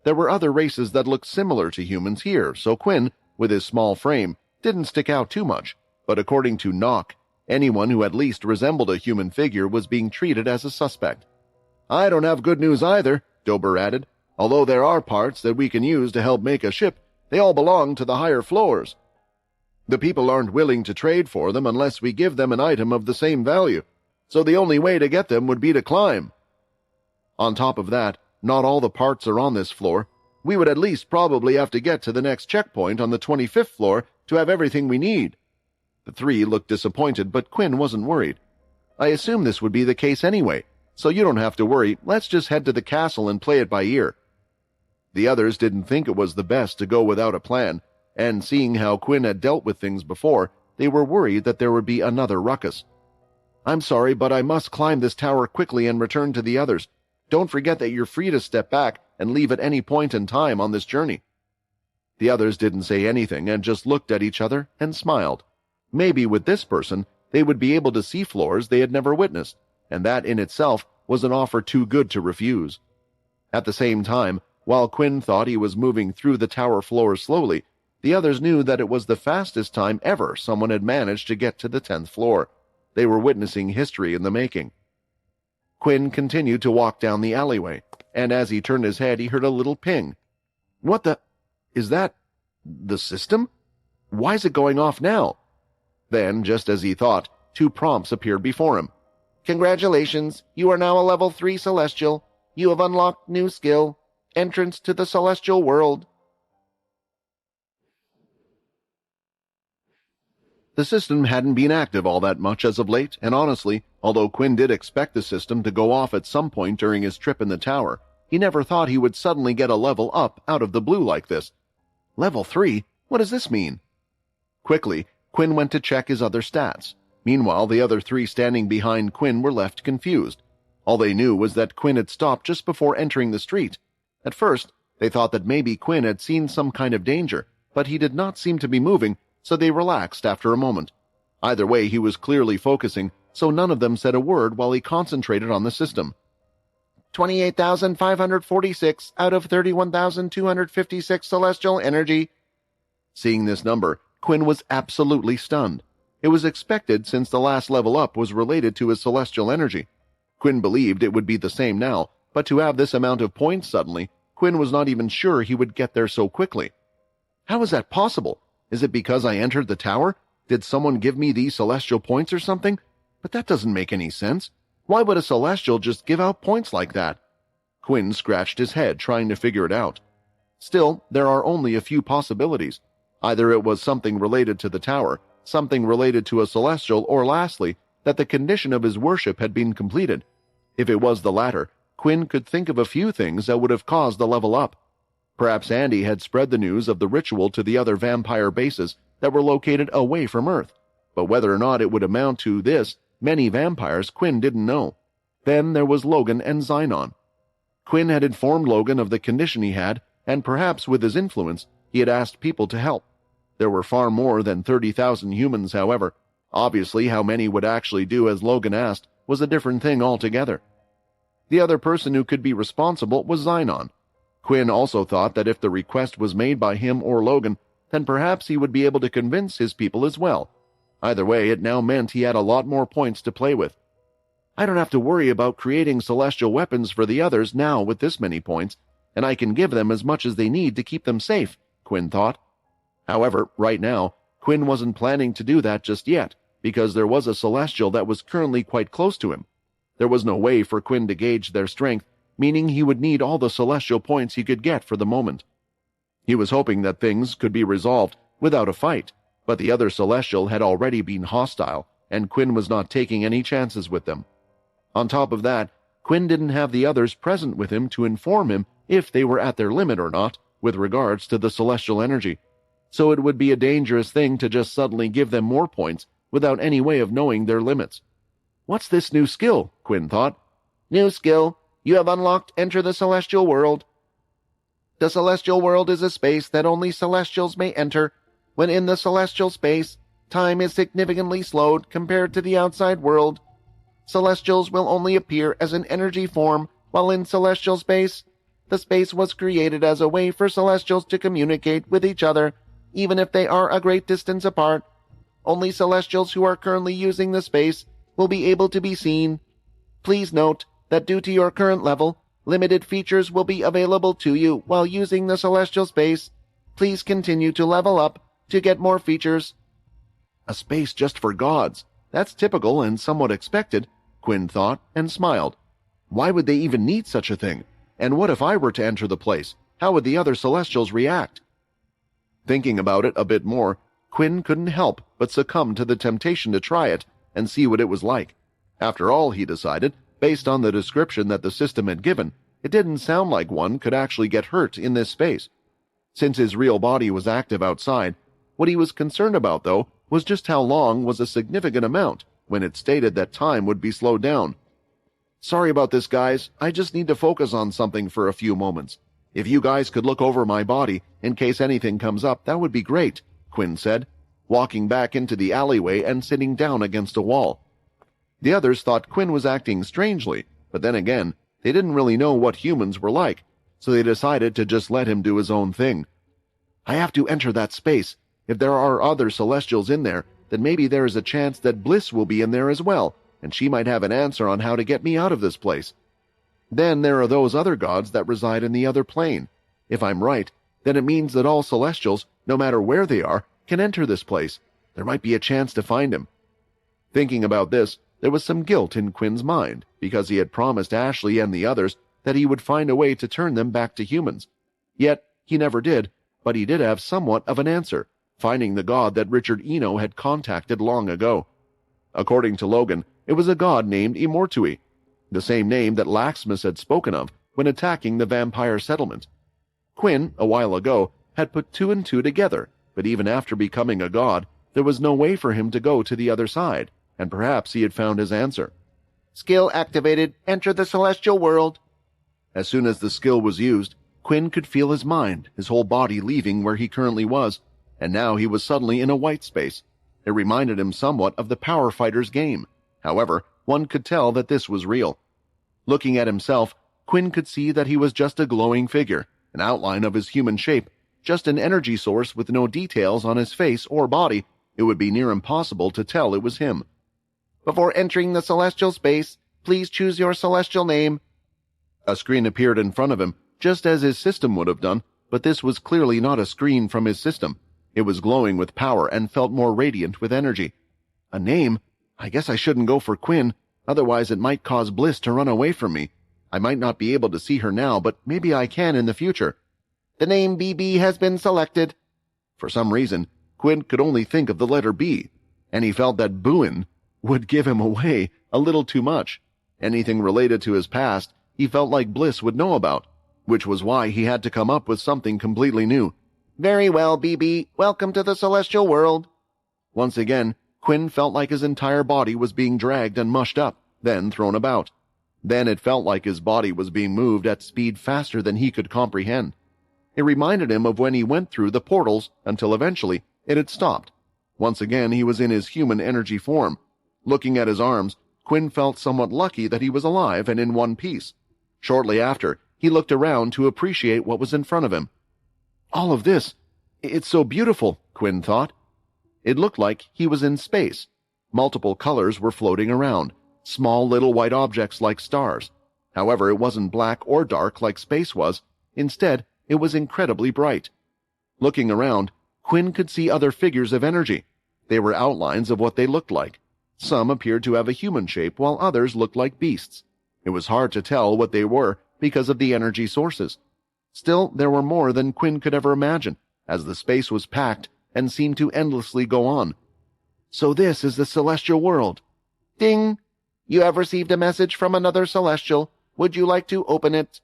There were other races that looked similar to humans here, so Quinn, with his small frame, didn't stick out too much, but according to Nock, anyone who at least resembled a human figure was being treated as a suspect. "I don't have good news either," Dober added. "Although there are parts that we can use to help make a ship, they all belong to the higher floors. The people aren't willing to trade for them unless we give them an item of the same value, so the only way to get them would be to climb. On top of that, not all the parts are on this floor. We would at least probably have to get to the next checkpoint on the 25th floor to have everything we need." The three looked disappointed, but Quinn wasn't worried. "I assume this would be the case anyway, so you don't have to worry. Let's just head to the castle and play it by ear." The others didn't think it was the best to go without a plan, and seeing how Quinn had dealt with things before, they were worried that there would be another ruckus. "I'm sorry, but I must climb this tower quickly and return to the others. Don't forget that you're free to step back and leave at any point in time on this journey." The others didn't say anything and just looked at each other and smiled. Maybe with this person, they would be able to see floors they had never witnessed, and that in itself was an offer too good to refuse. At the same time, while Quinn thought he was moving through the tower floors slowly, the others knew that it was the fastest time ever someone had managed to get to the 10th floor. They were witnessing history in the making. Quinn continued to walk down the alleyway, and as he turned his head, he heard a little ping. "What the... is that... the system? Why is it going off now?" Then, just as he thought, 2 prompts appeared before him. "Congratulations, you are now a level 3 Celestial. You have unlocked new skill. Entrance to the Celestial World." The system hadn't been active all that much as of late, and honestly, although Quinn did expect the system to go off at some point during his trip in the tower, he never thought he would suddenly get a level up out of the blue like this. Level 3? What does this mean? Quickly, Quinn went to check his other stats. Meanwhile, the other 3 standing behind Quinn were left confused. All they knew was that Quinn had stopped just before entering the street. At first, they thought that maybe Quinn had seen some kind of danger, but he did not seem to be moving, so they relaxed after a moment. Either way, he was clearly focusing, so none of them said a word while he concentrated on the system. 28,546 out of 31,256 celestial energy. Seeing this number, Quinn was absolutely stunned. It was expected since the last level up was related to his celestial energy. Quinn believed it would be the same now, but to have this amount of points suddenly, Quinn was not even sure he would get there so quickly. How is that possible? Is it because I entered the tower? Did someone give me these celestial points or something? But that doesn't make any sense. Why would a celestial just give out points like that? Quinn scratched his head trying to figure it out. Still, there are only a few possibilities. Either it was something related to the tower, something related to a celestial, or lastly, that the condition of his worship had been completed. If it was the latter, Quinn could think of a few things that would have caused the level up. Perhaps Andy had spread the news of the ritual to the other vampire bases that were located away from Earth, but whether or not it would amount to this, many vampires, Quinn didn't know. Then there was Logan and Xynon. Quinn had informed Logan of the condition he had, and perhaps with his influence, he had asked people to help. There were far more than 30,000 humans, however. Obviously, how many would actually do as Logan asked was a different thing altogether. The other person who could be responsible was Xynon. Quinn also thought that if the request was made by him or Logan, then perhaps he would be able to convince his people as well. Either way, it now meant he had a lot more points to play with. I don't have to worry about creating celestial weapons for the others now with this many points, and I can give them as much as they need to keep them safe, Quinn thought. However, right now, Quinn wasn't planning to do that just yet, because there was a celestial that was currently quite close to him. There was no way for Quinn to gauge their strength, meaning he would need all the celestial points he could get for the moment. He was hoping that things could be resolved without a fight, but the other celestial had already been hostile, and Quinn was not taking any chances with them. On top of that, Quinn didn't have the others present with him to inform him if they were at their limit or not with regards to the celestial energy, so it would be a dangerous thing to just suddenly give them more points without any way of knowing their limits. What's this new skill? Quinn thought. New skill. You have unlocked Enter the Celestial World. The Celestial World is a space that only Celestials may enter. When in the Celestial space, time is significantly slowed compared to the outside world. Celestials will only appear as an energy form while in Celestial space. The space was created as a way for Celestials to communicate with each other, even if they are a great distance apart. Only Celestials who are currently using the space will be able to be seen. Please note that due to your current level, limited features will be available to you while using the Celestial space. Please continue to level up to get more features. A space just for gods. That's typical and somewhat expected, Quinn thought and smiled. Why would they even need such a thing? And what if I were to enter the place? How would the other Celestials react? Thinking about it a bit more, Quinn couldn't help but succumb to the temptation to try it and see what it was like. After all, he decided, based on the description that the system had given, it didn't sound like one could actually get hurt in this space. Since his real body was active outside, what he was concerned about, though, was just how long was a significant amount when it stated that time would be slowed down. Sorry about this, guys. I just need to focus on something for a few moments. If you guys could look over my body in case anything comes up, that would be great, Quinn said, walking back into the alleyway and sitting down against a wall. The others thought Quinn was acting strangely, but then again, they didn't really know what humans were like, so they decided to just let him do his own thing. I have to enter that space. If there are other Celestials in there, then maybe there is a chance that Bliss will be in there as well, and she might have an answer on how to get me out of this place. Then there are those other gods that reside in the other plane. If I'm right, then it means that all Celestials, no matter where they are, can enter this place. There might be a chance to find him. Thinking about this, there was some guilt in Quinn's mind, because he had promised Ashley and the others that he would find a way to turn them back to humans. Yet, he never did, but he did have somewhat of an answer, finding the god that Richard Eno had contacted long ago. According to Logan, it was a god named Immortui, the same name that Laxmus had spoken of when attacking the vampire settlement. Quinn, a while ago, had put two and two together, but even after becoming a god, there was no way for him to go to the other side, and perhaps he had found his answer. Skill activated. Enter the Celestial World. As soon as the skill was used, Quinn could feel his mind, his whole body leaving where he currently was, and now he was suddenly in a white space. It reminded him somewhat of the Power Fighters game. However, one could tell that this was real. Looking at himself, Quinn could see that he was just a glowing figure, an outline of his human shape, just an energy source with no details on his face or body, it would be near impossible to tell it was him. Before entering the celestial space, please choose your celestial name. A screen appeared in front of him, just as his system would have done, but this was clearly not a screen from his system. It was glowing with power and felt more radiant with energy. A name? I guess I shouldn't go for Quinn, otherwise it might cause Bliss to run away from me. I might not be able to see her now, but maybe I can in the future. The name BB has been selected. For some reason, Quinn could only think of the letter B, and he felt that Buin would give him away a little too much. Anything related to his past, he felt like Bliss would know about, which was why he had to come up with something completely new. Very well, BB. Welcome to the celestial world. Once again, Quinn felt like his entire body was being dragged and mushed up, then thrown about. Then it felt like his body was being moved at speed faster than he could comprehend. It reminded him of when he went through the portals until eventually it had stopped. Once again, he was in his human energy form. Looking at his arms, Quinn felt somewhat lucky that he was alive and in one piece. Shortly after, he looked around to appreciate what was in front of him. All of this, it's so beautiful, Quinn thought. It looked like he was in space. Multiple colors were floating around, small little white objects like stars. However, it wasn't black or dark like space was. Instead, it was incredibly bright. Looking around, Quinn could see other figures of energy. They were outlines of what they looked like. Some appeared to have a human shape, while others looked like beasts. It was hard to tell what they were because of the energy sources. Still, there were more than Quinn could ever imagine, as the space was packed and seemed to endlessly go on. So this is the celestial world. Ding! You have received a message from another celestial. Would you like to open it?